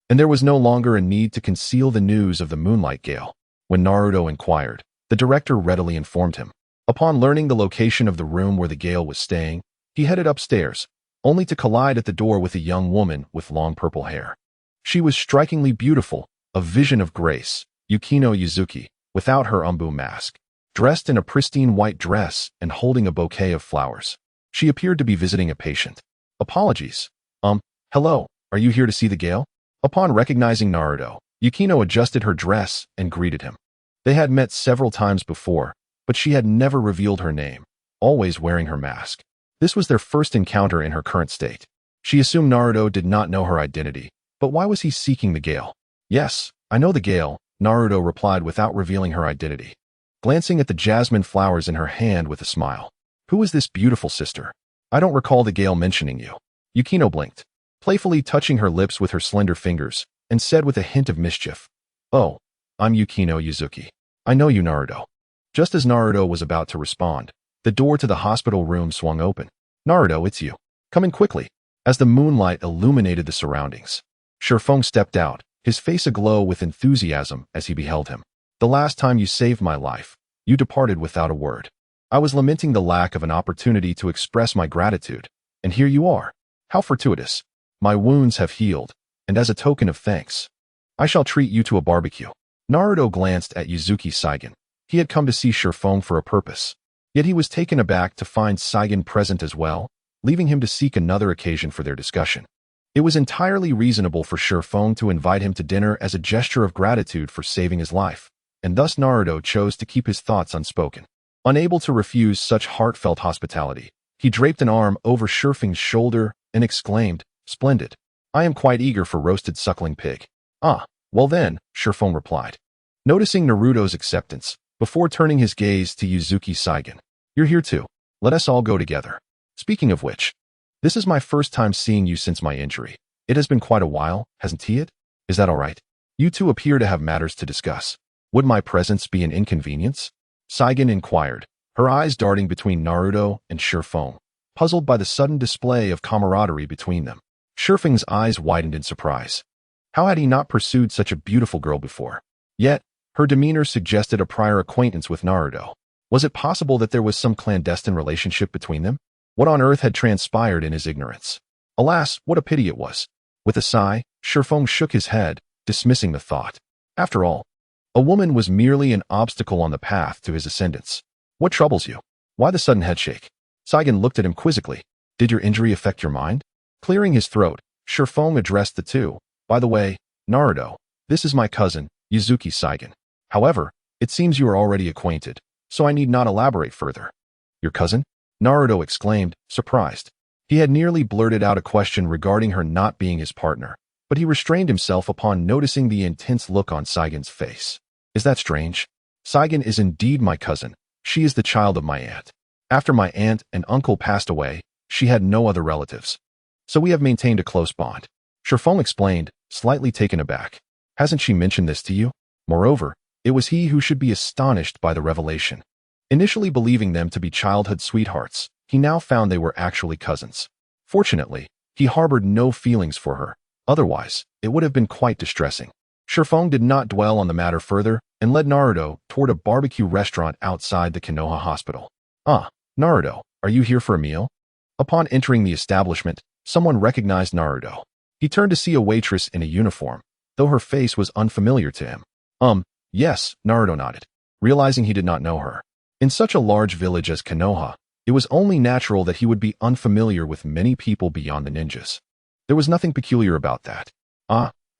and there was no longer a need to conceal the news of the Moonlight Gale. When Naruto inquired, the director readily informed him. Upon learning the location of the room where the Gale was staying, he headed upstairs, only to collide at the door with a young woman with long purple hair. She was strikingly beautiful, a vision of grace, Yukino Yuzuki, without her umbu mask, dressed in a pristine white dress and holding a bouquet of flowers. She appeared to be visiting a patient. Apologies. Hello, are you here to see the Gale? Upon recognizing Naruto, Yukino adjusted her dress and greeted him. They had met several times before, but she had never revealed her name, always wearing her mask. This was their first encounter in her current state. She assumed Naruto did not know her identity, but why was he seeking the Gale? Yes, I know the Gale, Naruto replied without revealing her identity, glancing at the jasmine flowers in her hand with a smile. Who is this beautiful sister? I don't recall the Gale mentioning you. Yukino blinked, playfully touching her lips with her slender fingers, and said with a hint of mischief, Oh, I'm Yukino Yuzuki. I know you, Naruto. Just as Naruto was about to respond, the door to the hospital room swung open. Naruto, it's you. Come in quickly. As the moonlight illuminated the surroundings, Shifeng stepped out, his face aglow with enthusiasm as he beheld him. The last time you saved my life, you departed without a word. I was lamenting the lack of an opportunity to express my gratitude, and here you are. How fortuitous. My wounds have healed, and as a token of thanks, I shall treat you to a barbecue. Naruto glanced at Yuzuki Saigen. He had come to see Shifeng for a purpose, yet he was taken aback to find Saigen present as well, leaving him to seek another occasion for their discussion. It was entirely reasonable for Shifeng to invite him to dinner as a gesture of gratitude for saving his life, and thus Naruto chose to keep his thoughts unspoken. Unable to refuse such heartfelt hospitality, he draped an arm over Shifeng's shoulder and exclaimed, Splendid. I am quite eager for roasted suckling pig. Ah, well then, Shifeng replied, noticing Naruto's acceptance, before turning his gaze to Yuzuki Saigen. You're here too. Let us all go together. Speaking of which, this is my first time seeing you since my injury. It has been quite a while, hasn't it? Is that all right? You two appear to have matters to discuss. Would my presence be an inconvenience? Saigen inquired, her eyes darting between Naruto and Shifeng, puzzled by the sudden display of camaraderie between them. Shifeng's eyes widened in surprise. How had he not pursued such a beautiful girl before? Yet, her demeanor suggested a prior acquaintance with Naruto. Was it possible that there was some clandestine relationship between them? What on earth had transpired in his ignorance? Alas, what a pity it was. With a sigh, Shifeng shook his head, dismissing the thought. After all, a woman was merely an obstacle on the path to his ascendance. What troubles you? Why the sudden headshake? Saigen looked at him quizzically. Did your injury affect your mind? Clearing his throat, Shifeng addressed the two. By the way, Naruto, this is my cousin, Yuzuki Saigen. However, it seems you are already acquainted, so I need not elaborate further. Your cousin? Naruto exclaimed, surprised. He had nearly blurted out a question regarding her not being his partner, but he restrained himself upon noticing the intense look on Saigen's face. Is that strange? Saigen is indeed my cousin. She is the child of my aunt. After my aunt and uncle passed away, she had no other relatives. So we have maintained a close bond. Shifeng explained, slightly taken aback. Hasn't she mentioned this to you? Moreover, it was he who should be astonished by the revelation. Initially believing them to be childhood sweethearts, he now found they were actually cousins. Fortunately, he harbored no feelings for her. Otherwise, it would have been quite distressing. Shifeng did not dwell on the matter further and led Naruto toward a barbecue restaurant outside the Konoha hospital. Ah, Naruto, are you here for a meal? Upon entering the establishment, someone recognized Naruto. He turned to see a waitress in a uniform, though her face was unfamiliar to him. Yes, Naruto nodded, realizing he did not know her. In such a large village as Konoha, it was only natural that he would be unfamiliar with many people beyond the ninjas. There was nothing peculiar about that.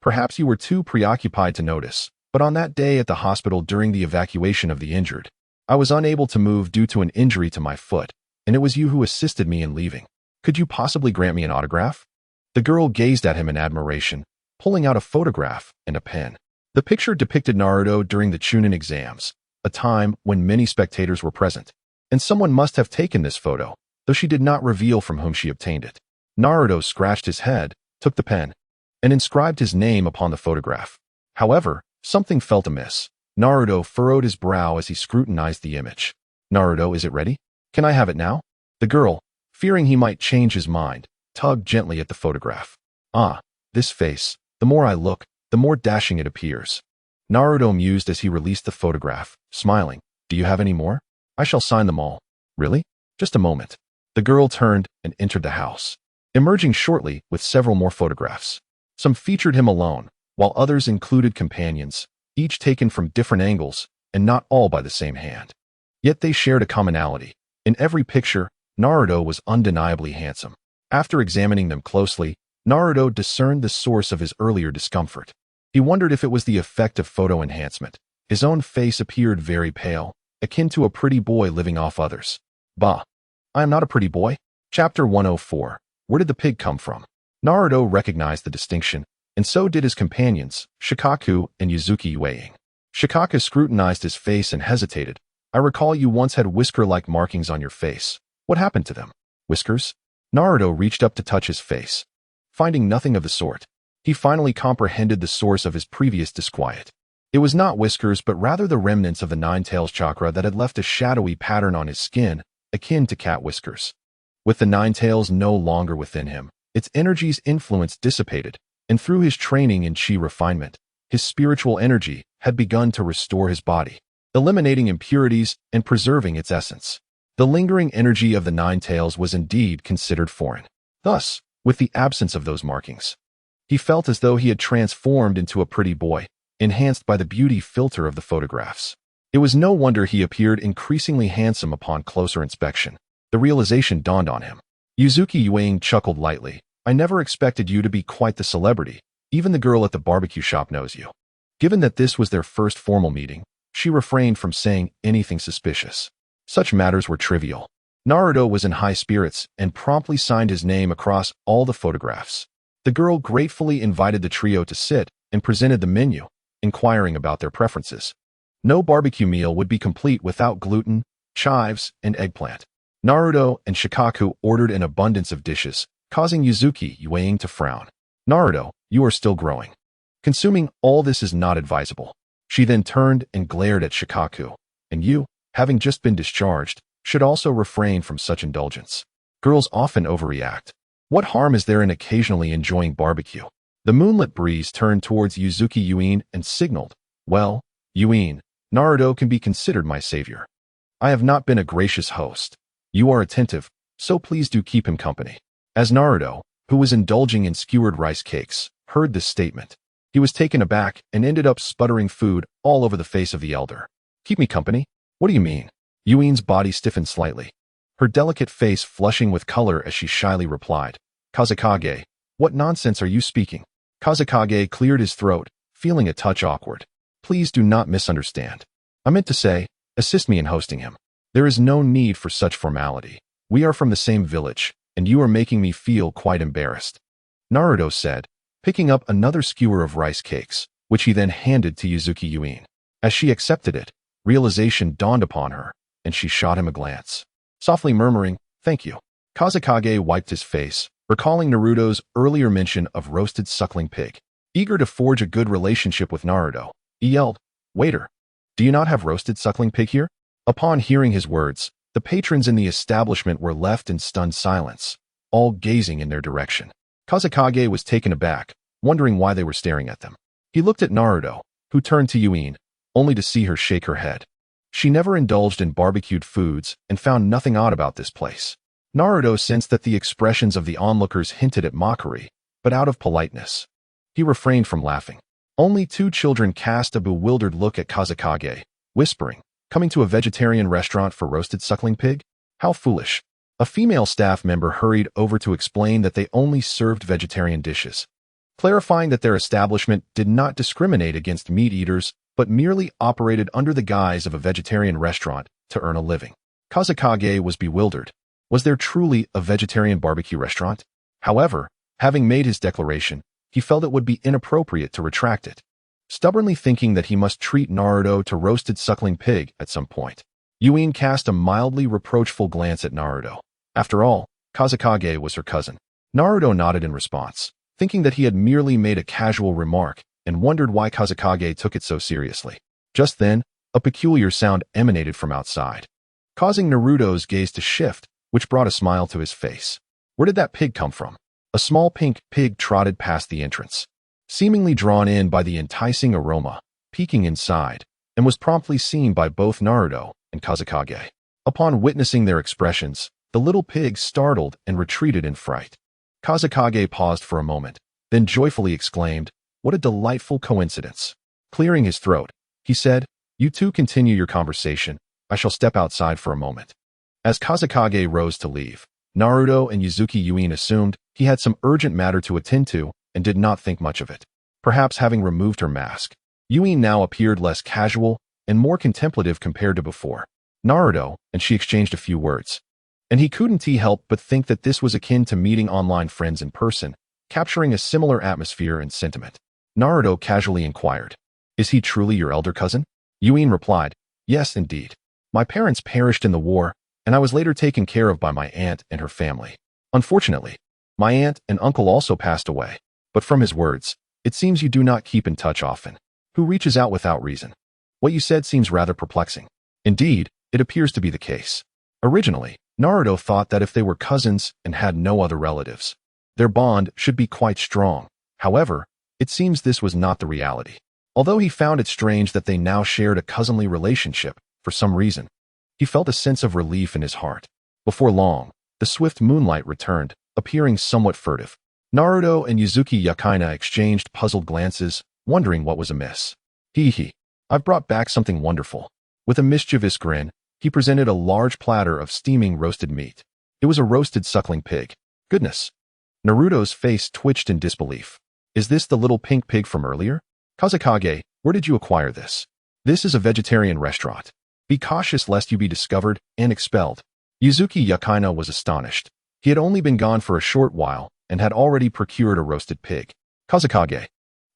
Perhaps you were too preoccupied to notice, but on that day at the hospital during the evacuation of the injured, I was unable to move due to an injury to my foot, and it was you who assisted me in leaving. Could you possibly grant me an autograph? The girl gazed at him in admiration, pulling out a photograph and a pen. The picture depicted Naruto during the Chunin exams, a time when many spectators were present. And someone must have taken this photo, though she did not reveal from whom she obtained it. Naruto scratched his head, took the pen, and inscribed his name upon the photograph. However, something felt amiss. Naruto furrowed his brow as he scrutinized the image. Naruto, is it ready? Can I have it now? The girl, fearing he might change his mind, tugged gently at the photograph. Ah, this face, the more I look, the more dashing it appears. Naruto mused as he released the photograph, smiling. Do you have any more? I shall sign them all. Really? Just a moment. The girl turned and entered the house, emerging shortly with several more photographs. Some featured him alone, while others included companions, each taken from different angles and not all by the same hand. Yet they shared a commonality. In every picture, Naruto was undeniably handsome. After examining them closely, Naruto discerned the source of his earlier discomfort. He wondered if it was the effect of photo enhancement. His own face appeared very pale, akin to a pretty boy living off others. Bah! I am not a pretty boy. Chapter 104. Where did the pig come from? Naruto recognized the distinction, and so did his companions, Shikaku and Yuzuki Yueying. Shikaku scrutinized his face and hesitated. I recall you once had whisker-like markings on your face. What happened to them? Whiskers? Naruto reached up to touch his face. Finding nothing of the sort, he finally comprehended the source of his previous disquiet. It was not whiskers, but rather the remnants of the Nine-Tails chakra that had left a shadowy pattern on his skin, akin to cat whiskers. With the Nine-Tails no longer within him, its energy's influence dissipated, and through his training in chi refinement, his spiritual energy had begun to restore his body, eliminating impurities and preserving its essence. The lingering energy of the Nine-Tails was indeed considered foreign. Thus, with the absence of those markings, he felt as though he had transformed into a pretty boy, enhanced by the beauty filter of the photographs. It was no wonder he appeared increasingly handsome upon closer inspection. The realization dawned on him. Yuzuki Yueying chuckled lightly. I never expected you to be quite the celebrity. Even the girl at the barbecue shop knows you. Given that this was their first formal meeting, she refrained from saying anything suspicious. Such matters were trivial. Naruto was in high spirits and promptly signed his name across all the photographs. The girl gratefully invited the trio to sit and presented the menu, inquiring about their preferences. No barbecue meal would be complete without gluten, chives, and eggplant. Naruto and Shikaku ordered an abundance of dishes, causing Yuzuki Yueying to frown. Naruto, you are still growing. Consuming all this is not advisable. She then turned and glared at Shikaku. And you, having just been discharged, should also refrain from such indulgence. Girls often overreact. What harm is there in occasionally enjoying barbecue? The moonlit breeze turned towards Yuzuki Yueying and signaled, well, Yueying, Naruto can be considered my savior. I have not been a gracious host. You are attentive, so please do keep him company. As Naruto, who was indulging in skewered rice cakes, heard this statement, he was taken aback and ended up sputtering food all over the face of the elder. Keep me company? What do you mean? Yueying's body stiffened slightly, her delicate face flushing with color as she shyly replied, Kazekage, what nonsense are you speaking? Kazekage cleared his throat, feeling a touch awkward. Please do not misunderstand. I meant to say, assist me in hosting him. There is no need for such formality. We are from the same village, and you are making me feel quite embarrassed. Naruto said, picking up another skewer of rice cakes, which he then handed to Yuzuki Yueying. As she accepted it, realization dawned upon her, and she shot him a glance. Softly murmuring, thank you. Kazekage wiped his face, recalling Naruto's earlier mention of roasted suckling pig. Eager to forge a good relationship with Naruto, he yelled, waiter, do you not have roasted suckling pig here? Upon hearing his words, the patrons in the establishment were left in stunned silence, all gazing in their direction. Kazekage was taken aback, wondering why they were staring at them. He looked at Naruto, who turned to Yueying, only to see her shake her head. She never indulged in barbecued foods and found nothing odd about this place. Naruto sensed that the expressions of the onlookers hinted at mockery, but out of politeness, he refrained from laughing. Only two children cast a bewildered look at Kazekage, whispering, coming to a vegetarian restaurant for roasted suckling pig? How foolish. A female staff member hurried over to explain that they only served vegetarian dishes, clarifying that their establishment did not discriminate against meat eaters, but merely operated under the guise of a vegetarian restaurant to earn a living. Kazekage was bewildered. Was there truly a vegetarian barbecue restaurant? However, having made his declaration, he felt it would be inappropriate to retract it. stubbornly thinking that he must treat Naruto to roasted suckling pig at some point. Yuin cast a mildly reproachful glance at Naruto. After all, Kazekage was her cousin. Naruto nodded in response, thinking that he had merely made a casual remark and wondered why Kazekage took it so seriously. Just then, a peculiar sound emanated from outside, causing Naruto's gaze to shift, which brought a smile to his face. Where did that pig come from? A small pink pig trotted past the entrance, seemingly drawn in by the enticing aroma, peeking inside, and was promptly seen by both Naruto and Kazekage. Upon witnessing their expressions, the little pig startled and retreated in fright. Kazekage paused for a moment, then joyfully exclaimed, "What a delightful coincidence." Clearing his throat, he said, "You two continue your conversation. I shall step outside for a moment." As Kazekage rose to leave, Naruto and Yuzuki Yuin assumed he had some urgent matter to attend to and did not think much of it. Perhaps having removed her mask, Yuin now appeared less casual and more contemplative compared to before. Naruto and she exchanged a few words, and he couldn't help but think that this was akin to meeting online friends in person, capturing a similar atmosphere and sentiment. Naruto casually inquired, "Is he truly your elder cousin?" Yuin replied, "Yes, indeed. My parents perished in the war, and I was later taken care of by my aunt and her family. Unfortunately, my aunt and uncle also passed away, but from his words, it seems you do not keep in touch often. Who reaches out without reason? What you said seems rather perplexing." Indeed, it appears to be the case. Originally, Naruto thought that if they were cousins and had no other relatives, their bond should be quite strong. However, it seems this was not the reality. Although he found it strange that they now shared a cousinly relationship, for some reason, he felt a sense of relief in his heart. Before long, the swift moonlight returned, appearing somewhat furtive. Naruto and Yuzuki Yukaina exchanged puzzled glances, wondering what was amiss. "Hee, I've brought back something wonderful." With a mischievous grin, he presented a large platter of steaming roasted meat. It was a roasted suckling pig. Goodness! Naruto's face twitched in disbelief. "Is this the little pink pig from earlier? Kazekage, where did you acquire this? This is a vegetarian restaurant. Be cautious lest you be discovered and expelled." Yuzuki Yukaina was astonished. He had only been gone for a short while and had already procured a roasted pig. Kazekage,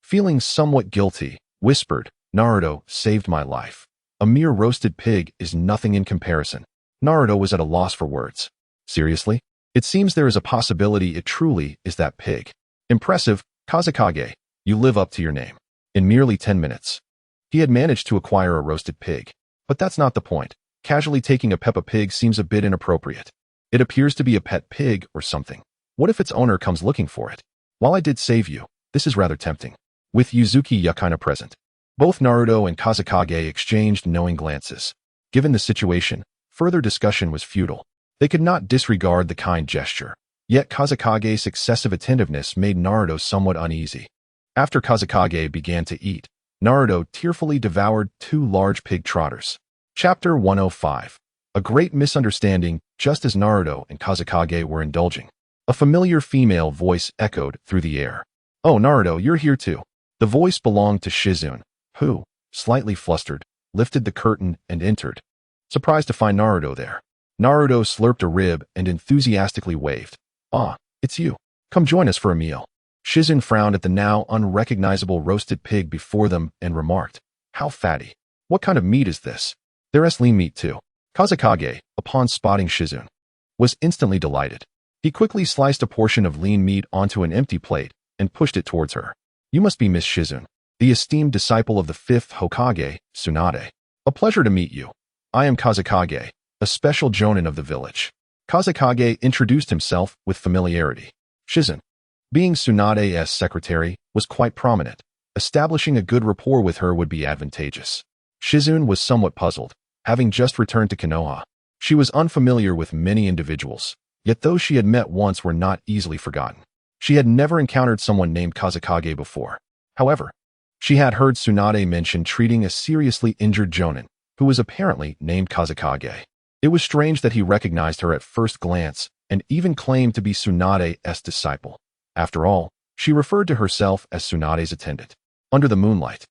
feeling somewhat guilty, whispered, "Naruto saved my life. A mere roasted pig is nothing in comparison." Naruto was at a loss for words. "Seriously? It seems there is a possibility it truly is that pig. Impressive, Kazekage. You live up to your name." In merely 10 minutes, he had managed to acquire a roasted pig. But that's not the point. Casually taking a Peppa Pig seems a bit inappropriate. It appears to be a pet pig or something. What if its owner comes looking for it? While I did save you, this is rather tempting. With Yuzuki Yukaina present, both Naruto and Kazekage exchanged knowing glances. Given the situation, further discussion was futile. They could not disregard the kind gesture. Yet Kazekage's excessive attentiveness made Naruto somewhat uneasy. After Kazekage began to eat, Naruto tearfully devoured 2 large pig trotters. Chapter 105. A great misunderstanding. Just as Naruto and Kazekage were indulging, a familiar female voice echoed through the air. "Oh, Naruto, you're here too." The voice belonged to Shizune, who, slightly flustered, lifted the curtain and entered, surprised to find Naruto there. Naruto slurped a rib and enthusiastically waved. "Ah, it's you. Come join us for a meal." Shizune frowned at the now unrecognizable roasted pig before them and remarked, "How fatty. What kind of meat is this?" "There's lean meat too." Kazekage, upon spotting Shizune, was instantly delighted. He quickly sliced a portion of lean meat onto an empty plate and pushed it towards her. "You must be Miss Shizune, the esteemed disciple of the 5th Hokage, Tsunade. A pleasure to meet you. I am Kazekage, a special jonin of the village." Kazekage introduced himself with familiarity. Shizune, being Tsunade's secretary, was quite prominent. Establishing a good rapport with her would be advantageous. Shizune was somewhat puzzled, having just returned to Konoha. She was unfamiliar with many individuals, yet those she had met once were not easily forgotten. She had never encountered someone named Kazekage before. However, she had heard Tsunade mention treating a seriously injured jonin, who was apparently named Kazekage. It was strange that he recognized her at first glance and even claimed to be Tsunade's disciple. After all, she referred to herself as Tsunade's attendant. Under the moonlight,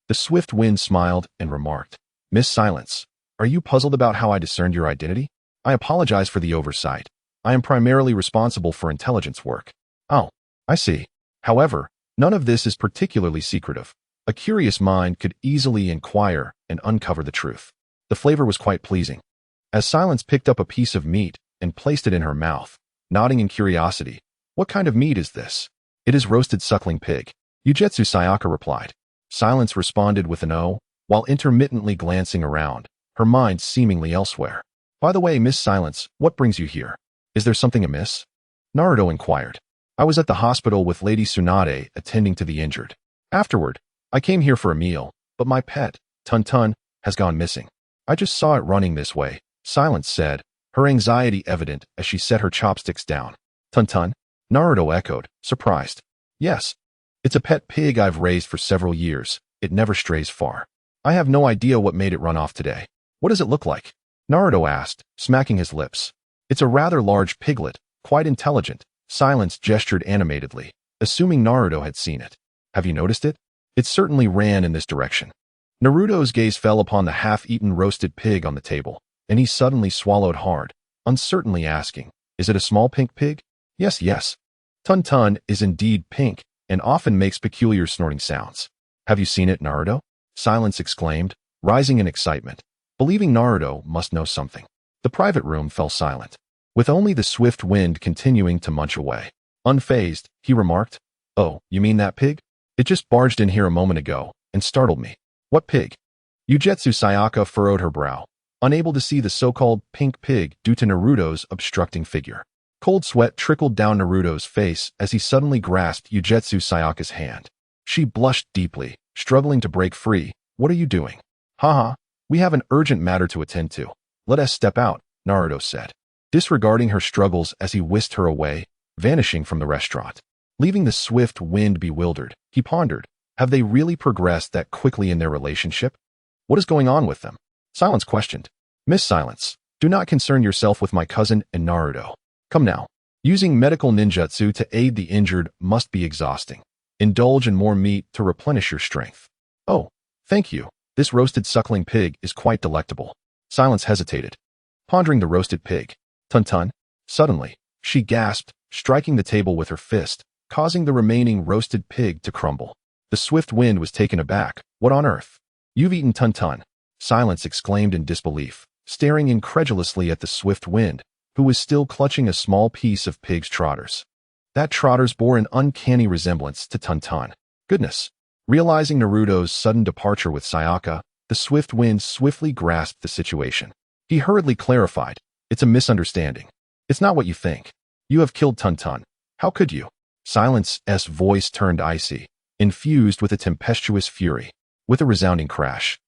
the swift wind smiled and remarked, "Miss Silence, are you puzzled about how I discerned your identity? I apologize for the oversight. I am primarily responsible for intelligence work." "Oh, I see. However, none of this is particularly secretive. A curious mind could easily inquire and uncover the truth. The flavor was quite pleasing. As Silence picked up a piece of meat and placed it in her mouth, nodding in curiosity, "What kind of meat is this?" "It is roasted suckling pig," Yujetsu Sayaka replied. Silence responded with an "oh," while intermittently glancing around, her mind seemingly elsewhere. "By the way, Miss Silence, what brings you here? Is there something amiss?" Naruto inquired. "I was at the hospital with Lady Tsunade attending to the injured. Afterward, I came here for a meal, but my pet, Tun, has gone missing. I just saw it running this way," Silence said, her anxiety evident as she set her chopsticks down. Tun? Naruto echoed, surprised. "Yes. It's a pet pig I've raised for several years. It never strays far. I have no idea what made it run off today." "What does it look like?" Naruto asked, smacking his lips. "It's a rather large piglet, quite intelligent." Silence gestured animatedly, assuming Naruto had seen it. "Have you noticed it? It certainly ran in this direction." Naruto's gaze fell upon the half-eaten roasted pig on the table, and he suddenly swallowed hard, uncertainly asking, "Is it a small pink pig?" Yes. Tun is indeed pink, and often makes peculiar snorting sounds." "Have you seen it, Naruto?" Silence exclaimed, rising in excitement, believing Naruto must know something. The private room fell silent, with only the swift wind continuing to munch away. Unfazed, he remarked, "Oh, you mean that pig? It just barged in here a moment ago and startled me." "What pig?" Yujetsu Sayaka furrowed her brow, unable to see the so-called pink pig due to Naruto's obstructing figure. Cold sweat trickled down Naruto's face as he suddenly grasped Yujetsu Sayaka's hand. She blushed deeply, struggling to break free. "What are you doing?" "Haha, we have an urgent matter to attend to. Let us step out," Naruto said, disregarding her struggles as he whisked her away, vanishing from the restaurant. Leaving the swift wind bewildered, he pondered, have they really progressed that quickly in their relationship? What is going on with them? Silence questioned. "Miss Silence, do not concern yourself with my cousin and Naruto. Come now. Using medical ninjutsu to aid the injured must be exhausting. Indulge in more meat to replenish your strength." "Oh, thank you. This roasted suckling pig is quite delectable." Silence hesitated, pondering the roasted pig. Tun. Suddenly, she gasped, striking the table with her fist, causing the remaining roasted pig to crumble. The swift wind was taken aback. "What on earth?" "You've eaten Tun." Silence exclaimed in disbelief, staring incredulously at the swift wind, who was still clutching a small piece of pig's trotters. That trotters bore an uncanny resemblance to Tun. Goodness. Realizing Naruto's sudden departure with Sayaka, the swift wind swiftly grasped the situation. He hurriedly clarified, "It's a misunderstanding. It's not what you think. You have killed Tun. How could you?" Silence's voice turned icy, infused with a tempestuous fury. With a resounding crash,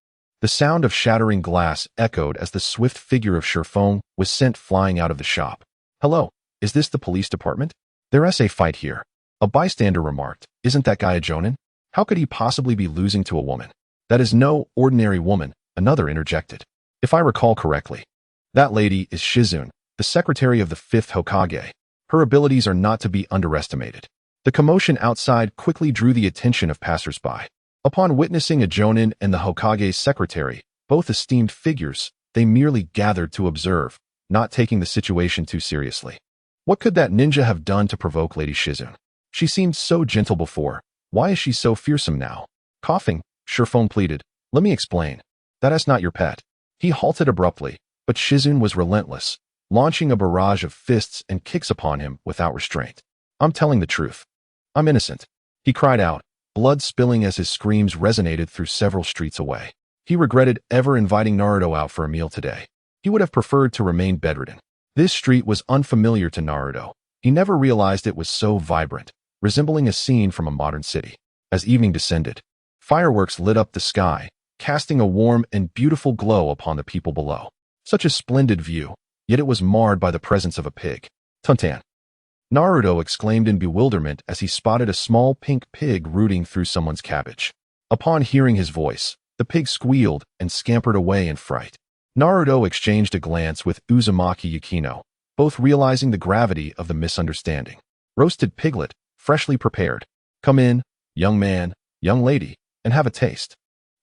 the sound of shattering glass echoed as the swift figure of Shifong was sent flying out of the shop. "Hello, is this the police department? There's a fight here." A bystander remarked, "Isn't that guy a jonin? How could he possibly be losing to a woman?" "That is no ordinary woman," another interjected. "If I recall correctly, that lady is Shizune, the secretary of the 5th Hokage. Her abilities are not to be underestimated." The commotion outside quickly drew the attention of passers-by. Upon witnessing a jonin and the Hokage's secretary, both esteemed figures, they merely gathered to observe, not taking the situation too seriously. What could that ninja have done to provoke Lady Shizune? She seemed so gentle before. Why is she so fearsome now? Coughing, Shifong pleaded, "Let me explain. That is not your pet." He halted abruptly, but Shizune was relentless, launching a barrage of fists and kicks upon him without restraint. "I'm telling the truth. I'm innocent," he cried out, blood spilling as his screams resonated through several streets away. He regretted ever inviting Naruto out for a meal today. He would have preferred to remain bedridden. This street was unfamiliar to Naruto. He never realized it was so vibrant, resembling a scene from a modern city. As evening descended, fireworks lit up the sky, casting a warm and beautiful glow upon the people below. Such a splendid view, yet it was marred by the presence of a pig. "Tuntan!" Naruto exclaimed in bewilderment as he spotted a small pink pig rooting through someone's cabbage. Upon hearing his voice, the pig squealed and scampered away in fright. Naruto exchanged a glance with Uzumaki Yukino, both realizing the gravity of the misunderstanding. "Roasted piglet, freshly prepared. Come in, young man, young lady, and have a taste.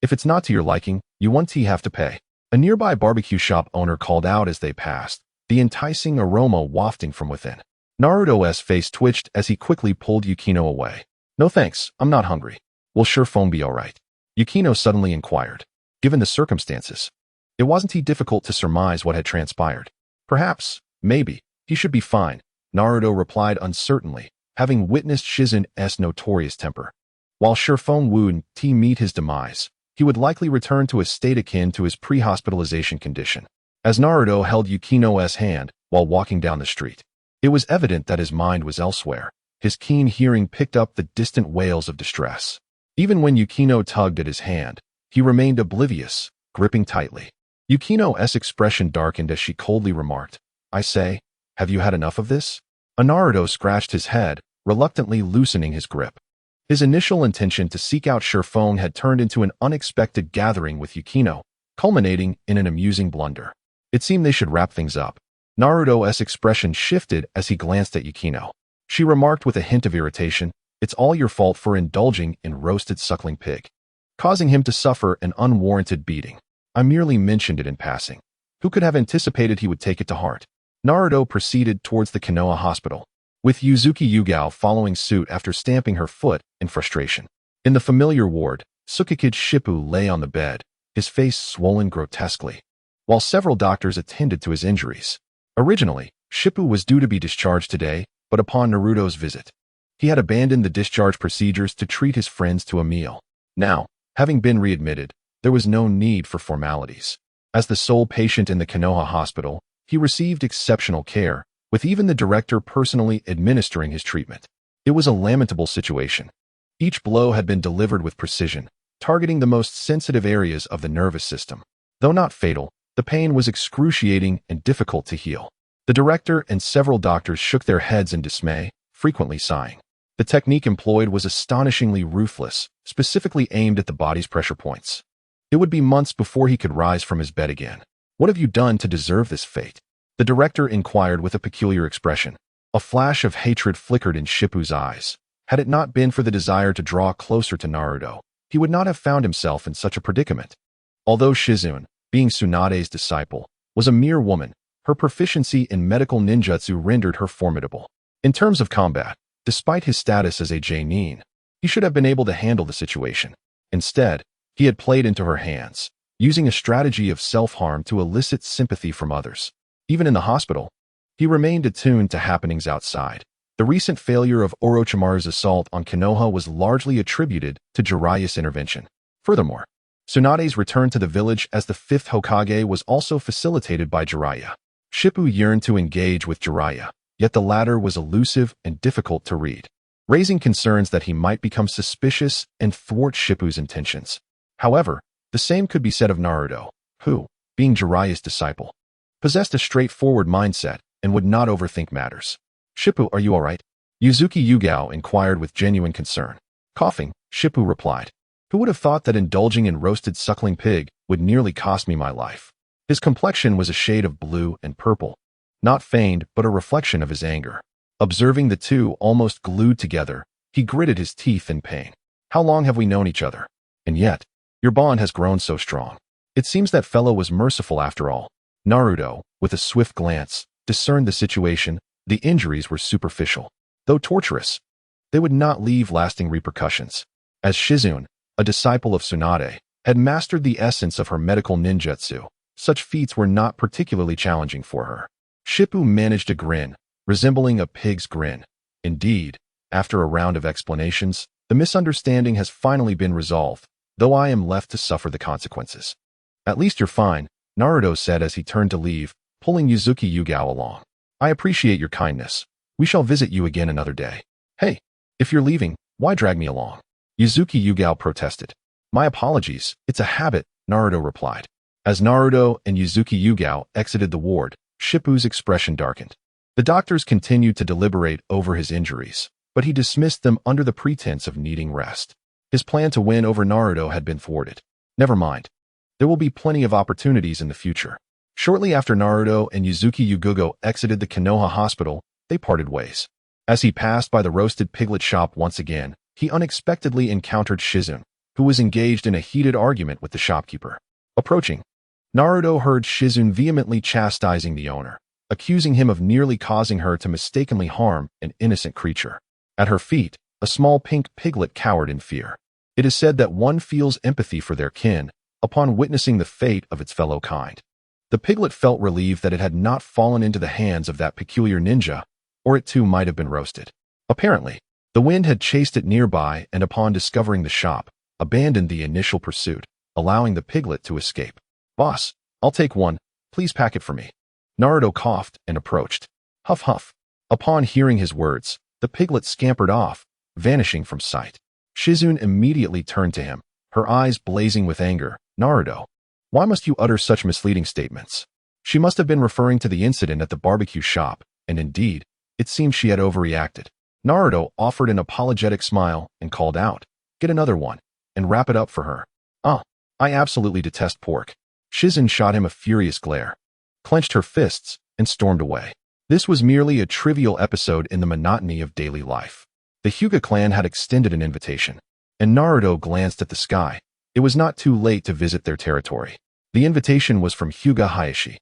If it's not to your liking, you won't have to pay." A nearby barbecue shop owner called out as they passed, the enticing aroma wafting from within. Naruto's face twitched as he quickly pulled Yukino away. "No thanks, I'm not hungry. Will Shifong be alright?" Yukino suddenly inquired. Given the circumstances, it wasn't difficult to surmise what had transpired. Perhaps, maybe, he should be fine, Naruto replied uncertainly, having witnessed Shizin's notorious temper. While Shifeng would meet his demise, he would likely return to a state akin to his pre-hospitalization condition. As Naruto held Yukino's hand while walking down the street, it was evident that his mind was elsewhere. His keen hearing picked up the distant wails of distress. Even when Yukino tugged at his hand, he remained oblivious, gripping tightly. Yukino's expression darkened as she coldly remarked, "I say, have you had enough of this?" Naruto scratched his head, reluctantly loosening his grip. His initial intention to seek out Shifeng had turned into an unexpected gathering with Yukino, culminating in an amusing blunder. It seemed they should wrap things up. Naruto's expression shifted as he glanced at Yukino. She remarked with a hint of irritation, "It's all your fault for indulging in roasted suckling pig, causing him to suffer an unwarranted beating. I merely mentioned it in passing. Who could have anticipated he would take it to heart?" Naruto proceeded towards the Konoha hospital, with Yuzuki Yugao following suit after stamping her foot in frustration. In the familiar ward, Tsukikage Shippu lay on the bed, his face swollen grotesquely, while several doctors attended to his injuries. Originally, Shippu was due to be discharged today, but upon Naruto's visit, he had abandoned the discharge procedures to treat his friends to a meal. Now, having been readmitted, there was no need for formalities. As the sole patient in the Konoha hospital, he received exceptional care, with even the director personally administering his treatment. It was a lamentable situation. Each blow had been delivered with precision, targeting the most sensitive areas of the nervous system. Though not fatal, the pain was excruciating and difficult to heal. The director and several doctors shook their heads in dismay, frequently sighing. The technique employed was astonishingly ruthless, specifically aimed at the body's pressure points. It would be months before he could rise from his bed again. "What have you done to deserve this fate?" the director inquired with a peculiar expression. A flash of hatred flickered in Shippu's eyes. Had it not been for the desire to draw closer to Naruto, he would not have found himself in such a predicament. Although Shizune, being Tsunade's disciple, was a mere woman, her proficiency in medical ninjutsu rendered her formidable. In terms of combat, despite his status as a genin, he should have been able to handle the situation. Instead, he had played into her hands, using a strategy of self-harm to elicit sympathy from others. Even in the hospital, he remained attuned to happenings outside. The recent failure of Orochimaru's assault on Konoha was largely attributed to Jiraiya's intervention. Furthermore, Tsunade's return to the village as the fifth Hokage was also facilitated by Jiraiya. Shippu yearned to engage with Jiraiya, yet the latter was elusive and difficult to read, raising concerns that he might become suspicious and thwart Shippu's intentions. However, the same could be said of Naruto, who, being Jiraiya's disciple, possessed a straightforward mindset and would not overthink matters. "Shippu, are you all right?" Yuzuki Yugao inquired with genuine concern. Coughing, Shippu replied, "Who would have thought that indulging in roasted suckling pig would nearly cost me my life?" His complexion was a shade of blue and purple, not feigned but a reflection of his anger. Observing the two almost glued together, he gritted his teeth in pain. "How long have we known each other? And yet, your bond has grown so strong. It seems that fellow was merciful after all." Naruto, with a swift glance, discerned the situation. The injuries were superficial. Though torturous, they would not leave lasting repercussions. As Shizune, a disciple of Tsunade, had mastered the essence of her medical ninjutsu, such feats were not particularly challenging for her. Shippu managed a grin, resembling a pig's grin. "Indeed, after a round of explanations, the misunderstanding has finally been resolved, though I am left to suffer the consequences." "At least you're fine," Naruto said as he turned to leave, pulling Yuzuki Yugao along. "I appreciate your kindness. We shall visit you again another day." "Hey, if you're leaving, why drag me along?" Yuzuki Yugao protested. "My apologies, it's a habit," Naruto replied. As Naruto and Yuzuki Yugao exited the ward, Shippu's expression darkened. The doctors continued to deliberate over his injuries, but he dismissed them under the pretense of needing rest. His plan to win over Naruto had been thwarted. Never mind. There will be plenty of opportunities in the future. Shortly after Naruto and Yuzuki Yugugo exited the Konoha hospital, they parted ways. As he passed by the roasted piglet shop once again, he unexpectedly encountered Shizune, who was engaged in a heated argument with the shopkeeper. Approaching, Naruto heard Shizune vehemently chastising the owner, accusing him of nearly causing her to mistakenly harm an innocent creature. At her feet, a small pink piglet cowered in fear. It is said that one feels empathy for their kin upon witnessing the fate of its fellow kind. The piglet felt relieved that it had not fallen into the hands of that peculiar ninja, or it too might have been roasted. Apparently, the wind had chased it nearby and upon discovering the shop, abandoned the initial pursuit, allowing the piglet to escape. "Boss, I'll take one. Please pack it for me." Naruto coughed and approached. Huff huff. Upon hearing his words, the piglet scampered off, vanishing from sight. Shizune immediately turned to him, her eyes blazing with anger. "Naruto, why must you utter such misleading statements?" She must have been referring to the incident at the barbecue shop, and indeed, it seemed she had overreacted. Naruto offered an apologetic smile and called out, "Get another one, and wrap it up for her." I absolutely detest pork." Shizune shot him a furious glare, clenched her fists, and stormed away. This was merely a trivial episode in the monotony of daily life. The Hyuga clan had extended an invitation, and Naruto glanced at the sky. It was not too late to visit their territory. The invitation was from Hyuga Hayashi,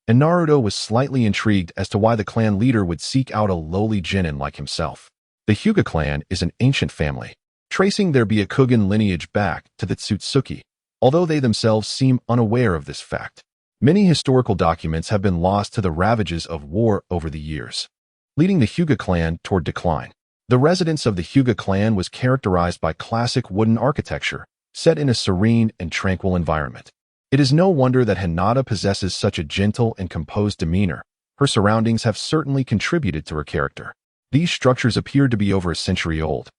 and Naruto was slightly intrigued as to why the clan leader would seek out a lowly genin like himself. The Hyuga clan is an ancient family, tracing their Byakugan lineage back to the Otsutsuki, although they themselves seem unaware of this fact. Many historical documents have been lost to the ravages of war over the years, leading the Hyuga clan toward decline. The residence of the Hyuga clan was characterized by classic wooden architecture, set in a serene and tranquil environment. It is no wonder that Hinata possesses such a gentle and composed demeanor. Her surroundings have certainly contributed to her character. These structures appeared to be over a century old,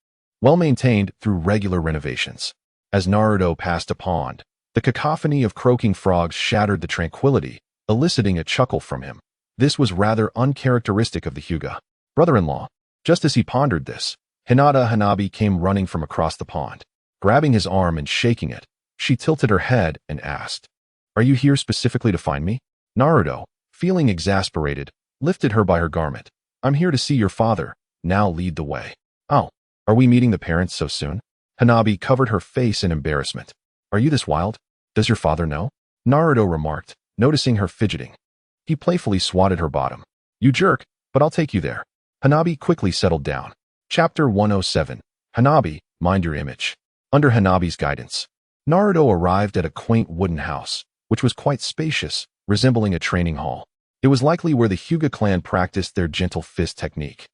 well maintained through regular renovations. As Naruto passed a pond, the cacophony of croaking frogs shattered the tranquility, eliciting a chuckle from him. This was rather uncharacteristic of the Hyuga brother-in-law. Just as he pondered this, Hinata Hanabi came running from across the pond. Grabbing his arm and shaking it, she tilted her head and asked, "Are you here specifically to find me?" Naruto, feeling exasperated, lifted her by her garment. "I'm here to see your father. Now lead the way." "Oh, are we meeting the parents so soon?" Hanabi covered her face in embarrassment. "Are you this wild? Does your father know?" Naruto remarked, noticing her fidgeting. He playfully swatted her bottom. "You jerk, but I'll take you there." Hanabi quickly settled down. Chapter 107. Hanabi, Mind Your Image. Under Hanabi's guidance, Naruto arrived at a quaint wooden house, which was quite spacious, resembling a training hall. It was likely where the Hyuga clan practiced their gentle fist technique.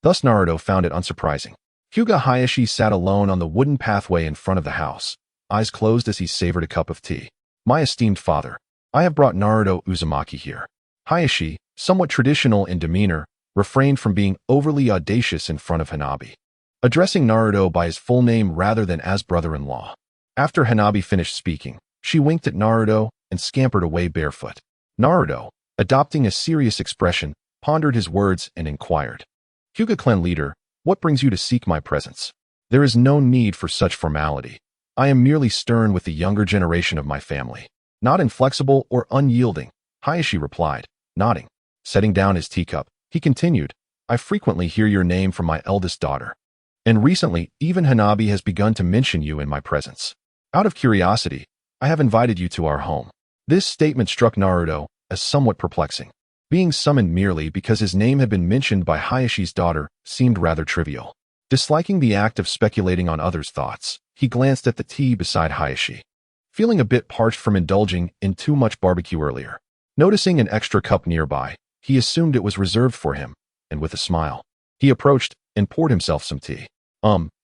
Thus Naruto found it unsurprising. Hyuga Hayashi sat alone on the wooden pathway in front of the house, eyes closed as he savored a cup of tea. "My esteemed father, I have brought Naruto Uzumaki here." Hayashi, somewhat traditional in demeanor, refrained from being overly audacious in front of Hanabi, addressing Naruto by his full name rather than as brother-in-law. After Hanabi finished speaking, she winked at Naruto and scampered away barefoot. Naruto, adopting a serious expression, pondered his words and inquired, "Hyuga clan leader, what brings you to seek my presence?" "There is no need for such formality. I am merely stern with the younger generation of my family, not inflexible or unyielding," Hayashi replied, nodding. Setting down his teacup, he continued, "I frequently hear your name from my eldest daughter, and recently even Hanabi has begun to mention you in my presence. Out of curiosity, I have invited you to our home." This statement struck Naruto as somewhat perplexing. Being summoned merely because his name had been mentioned by Hayashi's daughter seemed rather trivial. Disliking the act of speculating on others' thoughts, he glanced at the tea beside Hayashi, feeling a bit parched from indulging in too much barbecue earlier. Noticing an extra cup nearby, he assumed it was reserved for him, and with a smile, he approached and poured himself some tea.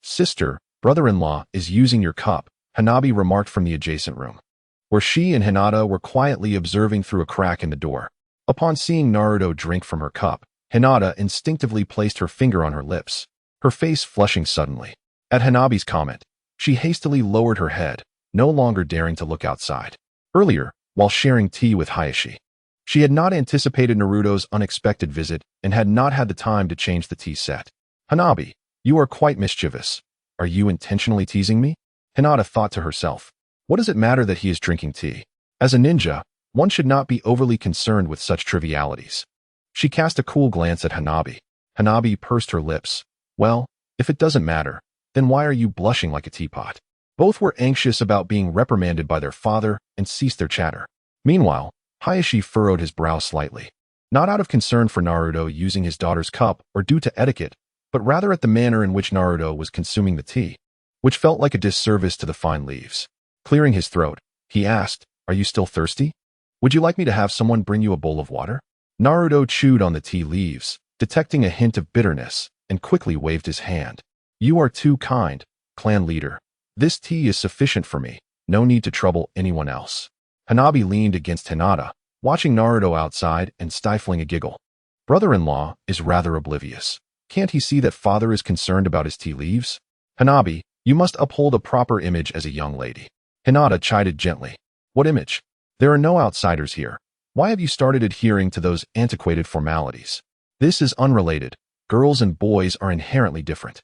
Sister, brother-in-law is using your cup," Hanabi remarked from the adjacent room, where she and Hinata were quietly observing through a crack in the door. Upon seeing Naruto drink from her cup, Hinata instinctively placed her finger on her lips, her face flushing suddenly. At Hanabi's comment, she hastily lowered her head, no longer daring to look outside. Earlier, while sharing tea with Hayashi, she had not anticipated Naruto's unexpected visit and had not had the time to change the tea set. "Hanabi, you are quite mischievous. Are you intentionally teasing me?" Hinata thought to herself. What does it matter that he is drinking tea? As a ninja, one should not be overly concerned with such trivialities. She cast a cool glance at Hanabi. Hanabi pursed her lips. "Well, if it doesn't matter, then why are you blushing like a teapot?" Both were anxious about being reprimanded by their father and ceased their chatter. Meanwhile, Hayashi furrowed his brow slightly, not out of concern for Naruto using his daughter's cup or due to etiquette, but rather at the manner in which Naruto was consuming the tea. which felt like a disservice to the fine leaves. Clearing his throat, he asked, "Are you still thirsty? Would you like me to have someone bring you a bowl of water?" Naruto chewed on the tea leaves, detecting a hint of bitterness, and quickly waved his hand. "You are too kind, clan leader. This tea is sufficient for me. No need to trouble anyone else." Hanabi leaned against Hinata, watching Naruto outside and stifling a giggle. Brother-in-law is rather oblivious. Can't he see that father is concerned about his tea leaves? "Hanabi, you must uphold a proper image as a young lady." Hinata chided gently. "What image? There are no outsiders here. Why have you started adhering to those antiquated formalities? This is unrelated. Girls and boys are inherently different.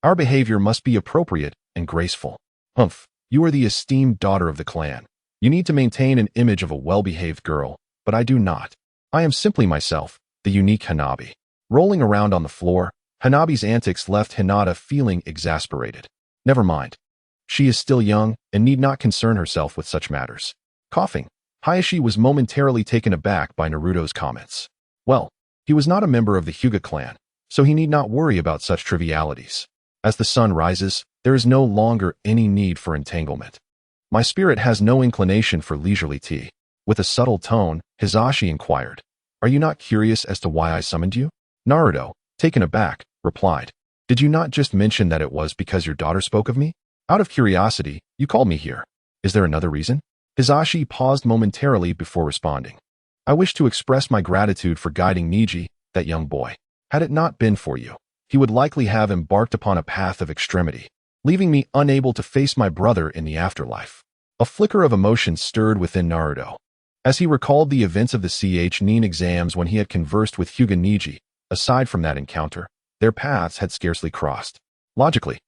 Our behavior must be appropriate and graceful." "Humph, you are the esteemed daughter of the clan. You need to maintain an image of a well-behaved girl, but I do not. I am simply myself, the unique Hanabi." Rolling around on the floor, Hanabi's antics left Hinata feeling exasperated. Never mind. She is still young and need not concern herself with such matters. Coughing, Hayashi was momentarily taken aback by Naruto's comments. Well, he was not a member of the Hyuga clan, so he need not worry about such trivialities. As the sun rises, there is no longer any need for entanglement. My spirit has no inclination for leisurely tea. With a subtle tone, Hizashi inquired, "Are you not curious as to why I summoned you?" Naruto, taken aback, replied, "Did you not just mention that it was because your daughter spoke of me? Out of curiosity, you called me here. Is there another reason?" Hizashi paused momentarily before responding. "I wish to express my gratitude for guiding Niji, that young boy. Had it not been for you, he would likely have embarked upon a path of extremity, leaving me unable to face my brother in the afterlife." A flicker of emotion stirred within Naruto. As he recalled the events of the Nin exams when he had conversed with Hyuga Niji, aside from that encounter, their paths had scarcely crossed. Logically,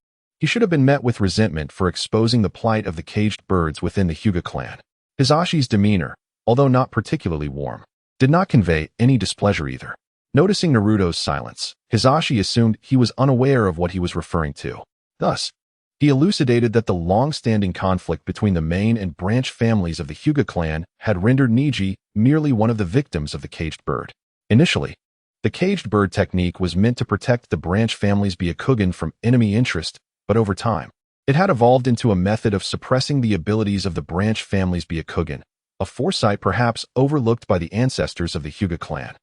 he should have been met with resentment for exposing the plight of the caged birds within the Hyuga clan. Hizashi's demeanor, although not particularly warm, did not convey any displeasure either. Noticing Naruto's silence, Hizashi assumed he was unaware of what he was referring to. Thus, he elucidated that the long-standing conflict between the main and branch families of the Hyuga clan had rendered Niji merely one of the victims of the caged bird. Initially, the caged bird technique was meant to protect the branch family's Byakugan from enemy interest, but over time, it had evolved into a method of suppressing the abilities of the branch family's Byakugan, a foresight perhaps overlooked by the ancestors of the Hyuga clan.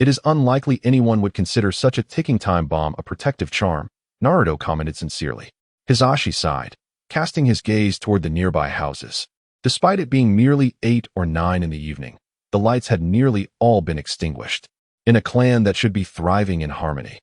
It is unlikely anyone would consider such a ticking time bomb a protective charm, Naruto commented sincerely. Hizashi sighed, casting his gaze toward the nearby houses. Despite it being merely 8 or 9 in the evening, the lights had nearly all been extinguished. In a clan that should be thriving in harmony,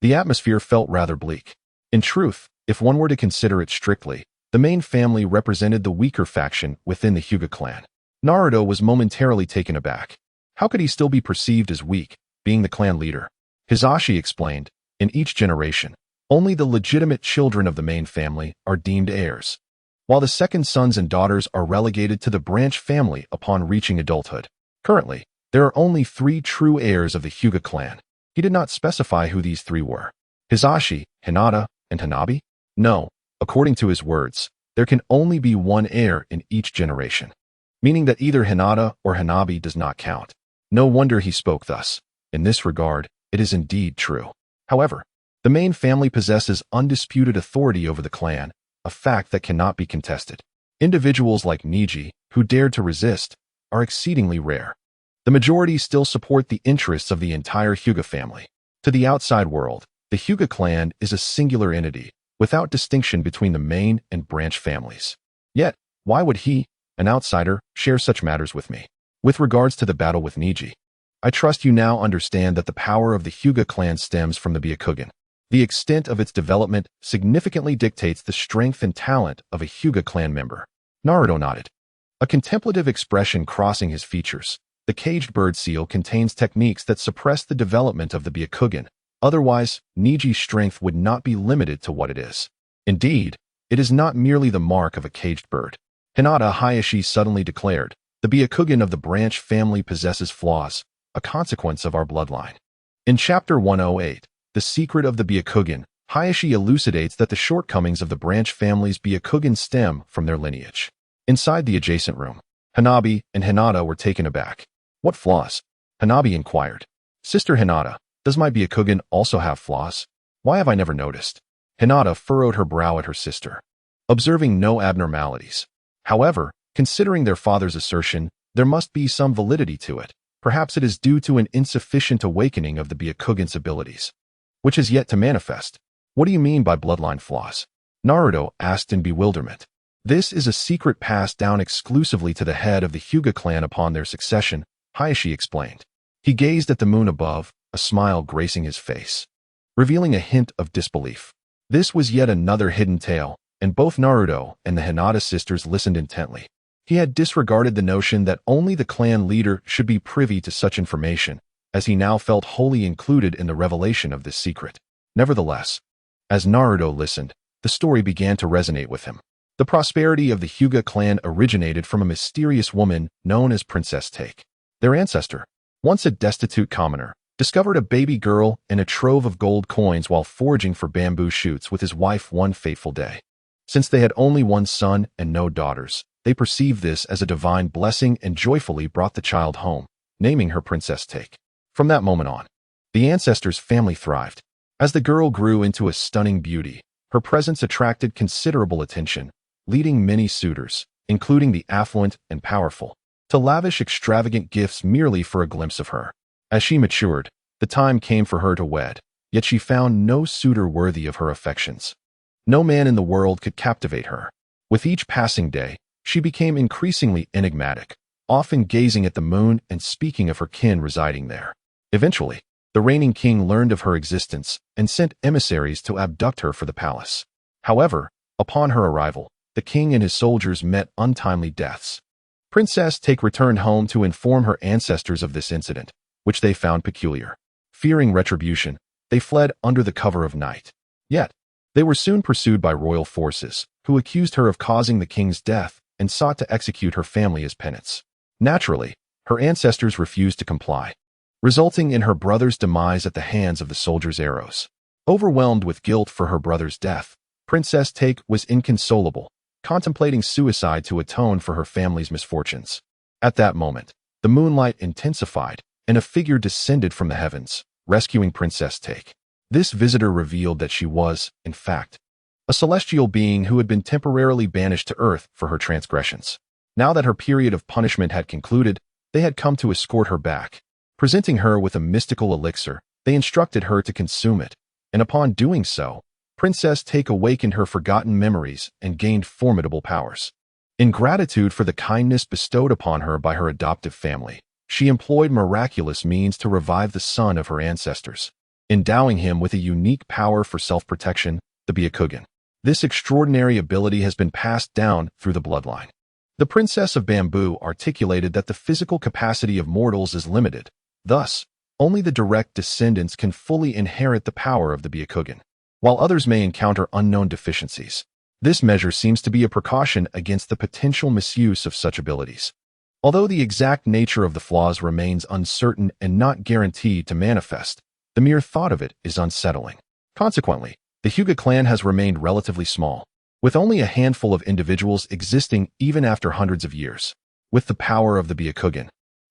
the atmosphere felt rather bleak. In truth, if one were to consider it strictly, the main family represented the weaker faction within the Hyuga clan. Naruto was momentarily taken aback. How could he still be perceived as weak, being the clan leader? Hizashi explained, in each generation, only the legitimate children of the main family are deemed heirs, while the second sons and daughters are relegated to the branch family upon reaching adulthood. Currently, there are only 3 true heirs of the Hyuga clan. He did not specify who these 3 were. Hizashi, Hinata, and Hanabi? No, according to his words, there can only be one heir in each generation, meaning that either Hinata or Hanabi does not count. No wonder he spoke thus. In this regard, it is indeed true. However, the main family possesses undisputed authority over the clan, a fact that cannot be contested. Individuals like Niji, who dared to resist, are exceedingly rare. The majority still support the interests of the entire Hyuga family. To the outside world, the Hyuga clan is a singular entity, without distinction between the main and branch families. Yet, why would he, an outsider, share such matters with me? With regards to the battle with Niji, I trust you now understand that the power of the Hyuga clan stems from the Byakugan. The extent of its development significantly dictates the strength and talent of a Hyuga clan member. Naruto nodded, a contemplative expression crossing his features. The caged bird seal contains techniques that suppress the development of the Byakugan. Otherwise, Niji's strength would not be limited to what it is. Indeed, it is not merely the mark of a caged bird. Hinata Hayashi suddenly declared, the Byakugan of the branch family possesses flaws, a consequence of our bloodline. In Chapter 108, The Secret of the Byakugan, Hayashi elucidates that the shortcomings of the branch family's Byakugan stem from their lineage. Inside the adjacent room, Hanabi and Hinata were taken aback. What flaws? Hanabi inquired. Sister Hinata, does my Byakugan also have flaws? Why have I never noticed? Hinata furrowed her brow at her sister. observing no abnormalities. However, considering their father's assertion, there must be some validity to it. Perhaps it is due to an insufficient awakening of the Byakugan's abilities, which is yet to manifest. What do you mean by bloodline flaws? Naruto asked in bewilderment. This is a secret passed down exclusively to the head of the Hyuga clan upon their succession, Hayashi explained. He gazed at the moon above, a smile gracing his face, revealing a hint of disbelief. This was yet another hidden tale, and both Naruto and the Hinata sisters listened intently. He had disregarded the notion that only the clan leader should be privy to such information, as he now felt wholly included in the revelation of this secret. Nevertheless, as Naruto listened, the story began to resonate with him. The prosperity of the Hyuga clan originated from a mysterious woman known as Princess Take. Their ancestor, once a destitute commoner, discovered a baby girl and a trove of gold coins while foraging for bamboo shoots with his wife one fateful day. Since they had only one son and no daughters, they perceived this as a divine blessing and joyfully brought the child home, naming her Princess Take. From that moment on, the ancestors' family thrived. As the girl grew into a stunning beauty, her presence attracted considerable attention, leading many suitors, including the affluent and powerful, to lavish extravagant gifts merely for a glimpse of her. As she matured, the time came for her to wed, yet she found no suitor worthy of her affections. No man in the world could captivate her. With each passing day, she became increasingly enigmatic, often gazing at the moon and speaking of her kin residing there. Eventually, the reigning king learned of her existence and sent emissaries to abduct her for the palace. However, upon her arrival, the king and his soldiers met untimely deaths. Princess Take returned home to inform her ancestors of this incident, which they found peculiar. Fearing retribution, they fled under the cover of night. Yet, they were soon pursued by royal forces, who accused her of causing the king's death and sought to execute her family as penance. Naturally, her ancestors refused to comply, resulting in her brother's demise at the hands of the soldiers' arrows. Overwhelmed with guilt for her brother's death, Princess Take was inconsolable, contemplating suicide to atone for her family's misfortunes. At that moment, the moonlight intensified, and a figure descended from the heavens, rescuing Princess Take. This visitor revealed that she was, in fact, a celestial being who had been temporarily banished to Earth for her transgressions. Now that her period of punishment had concluded, they had come to escort her back. Presenting her with a mystical elixir, they instructed her to consume it, and upon doing so, Princess Take awakened her forgotten memories and gained formidable powers. In gratitude for the kindness bestowed upon her by her adoptive family, she employed miraculous means to revive the son of her ancestors, endowing him with a unique power for self-protection, the Byakugan. This extraordinary ability has been passed down through the bloodline. The Princess of Bamboo articulated that the physical capacity of mortals is limited. Thus, only the direct descendants can fully inherit the power of the Byakugan, while others may encounter unknown deficiencies. This measure seems to be a precaution against the potential misuse of such abilities. Although the exact nature of the flaws remains uncertain and not guaranteed to manifest, the mere thought of it is unsettling. Consequently, the Hyuga clan has remained relatively small, with only a handful of individuals existing even after hundreds of years. With the power of the Byakugan,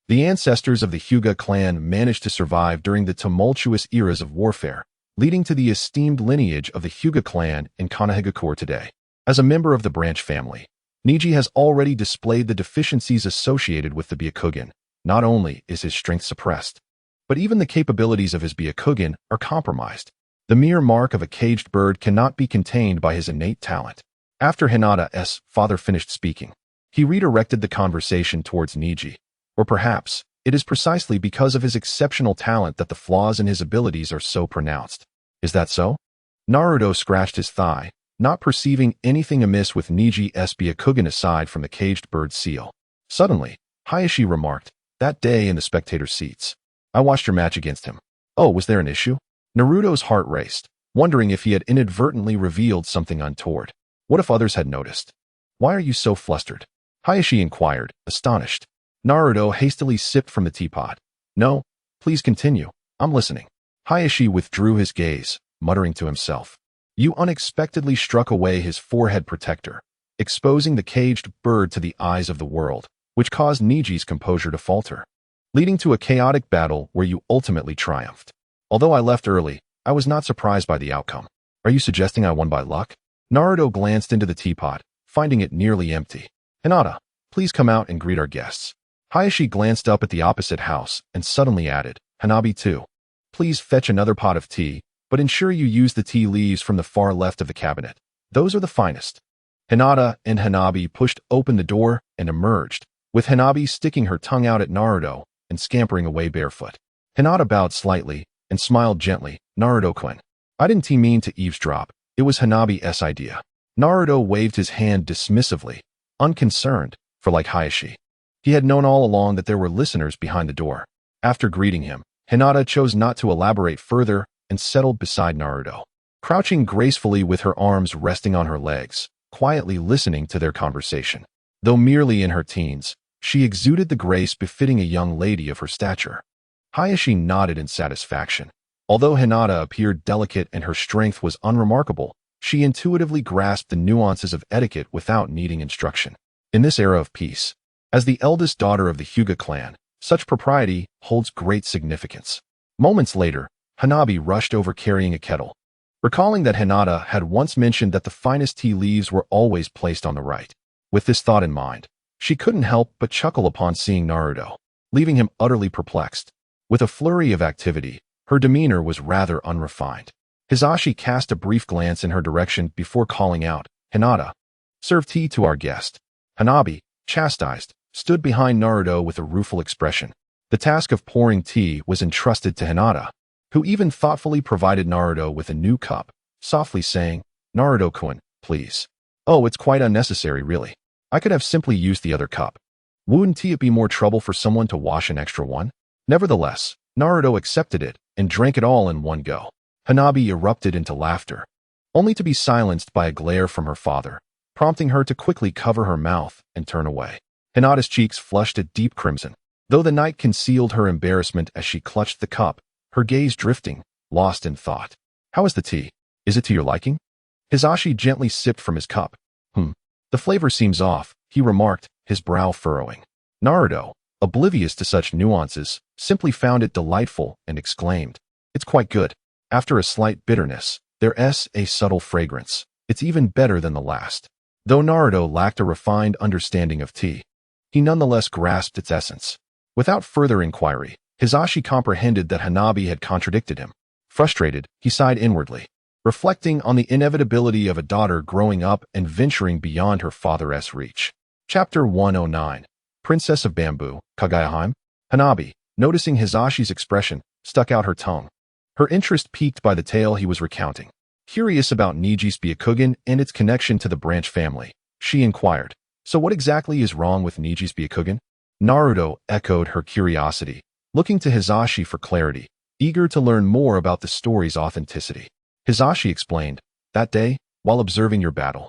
the ancestors of the Hyuga clan managed to survive during the tumultuous eras of warfare, leading to the esteemed lineage of the Hyuga clan in Konohagakure today. As a member of the branch family, Neji has already displayed the deficiencies associated with the Byakugan. Not only is his strength suppressed, but even the capabilities of his Byakugan are compromised. The mere mark of a caged bird cannot be contained by his innate talent. After Hinata's father finished speaking, he redirected the conversation towards Neji. Or perhaps, it is precisely because of his exceptional talent that the flaws in his abilities are so pronounced. Is that so? Naruto scratched his thigh, not perceiving anything amiss with Neji's Byakugan aside from the caged bird seal. Suddenly, Hayashi remarked, "That day in the spectator seats, I watched your match against him. Oh, was there an issue?" Naruto's heart raced, wondering if he had inadvertently revealed something untoward. What if others had noticed? "Why are you so flustered?" Hayashi inquired, astonished. Naruto hastily sipped from the teapot. "No, please continue. I'm listening." Hayashi withdrew his gaze, muttering to himself. You unexpectedly struck away his forehead protector, exposing the caged bird to the eyes of the world, which caused Neji's composure to falter, leading to a chaotic battle where you ultimately triumphed. Although I left early, I was not surprised by the outcome. Are you suggesting I won by luck? Naruto glanced into the teapot, finding it nearly empty. Hinata, please come out and greet our guests. Hayashi glanced up at the opposite house and suddenly added, Hanabi too. Please fetch another pot of tea, but ensure you use the tea leaves from the far left of the cabinet. Those are the finest. Hinata and Hanabi pushed open the door and emerged, with Hanabi sticking her tongue out at Naruto and scampering away barefoot. Hinata bowed slightly and smiled gently. Naruto-kun. I didn't mean to eavesdrop. It was Hanabi's idea. Naruto waved his hand dismissively, unconcerned, for like Hayashi. He had known all along that there were listeners behind the door. After greeting him, Hinata chose not to elaborate further and settled beside Naruto, crouching gracefully with her arms resting on her legs, quietly listening to their conversation. Though merely in her teens, she exuded the grace befitting a young lady of her stature. Hayashi nodded in satisfaction. Although Hinata appeared delicate and her strength was unremarkable, she intuitively grasped the nuances of etiquette without needing instruction. In this era of peace, as the eldest daughter of the Hyuga clan, such propriety holds great significance. Moments later, Hanabi rushed over carrying a kettle. Recalling that Hinata had once mentioned that the finest tea leaves were always placed on the right. With this thought in mind, she couldn't help but chuckle upon seeing Naruto, leaving him utterly perplexed. With a flurry of activity, her demeanor was rather unrefined. Hisashi cast a brief glance in her direction before calling out, Hinata, serve tea to our guest. Hanabi, chastised, stood behind Naruto with a rueful expression. The task of pouring tea was entrusted to Hinata, who even thoughtfully provided Naruto with a new cup, softly saying, Naruto-kun, please. Oh, it's quite unnecessary, really. I could have simply used the other cup. Wouldn't it be more trouble for someone to wash an extra one? Nevertheless, Naruto accepted it and drank it all in one go. Hanabi erupted into laughter, only to be silenced by a glare from her father, prompting her to quickly cover her mouth and turn away. Hinata's cheeks flushed a deep crimson, though the night concealed her embarrassment as she clutched the cup, her gaze drifting, lost in thought. How is the tea? Is it to your liking? Hisashi gently sipped from his cup. The flavor seems off, he remarked, his brow furrowing. Naruto, oblivious to such nuances, simply found it delightful and exclaimed, it's quite good. After a slight bitterness, there's a subtle fragrance. It's even better than the last. Though Naruto lacked a refined understanding of tea, he nonetheless grasped its essence. Without further inquiry, Hisashi comprehended that Hanabi had contradicted him. Frustrated, he sighed inwardly, reflecting on the inevitability of a daughter growing up and venturing beyond her father's reach. Chapter 109. Princess of Bamboo, Kagayaheim? Hanabi, noticing Hisashi's expression, stuck out her tongue, her interest piqued by the tale he was recounting. Curious about Niji's Byakugan and its connection to the branch family, she inquired, so what exactly is wrong with Niji's Byakugan? Naruto echoed her curiosity, looking to Hisashi for clarity, eager to learn more about the story's authenticity. Hisashi explained, that day, while observing your battle,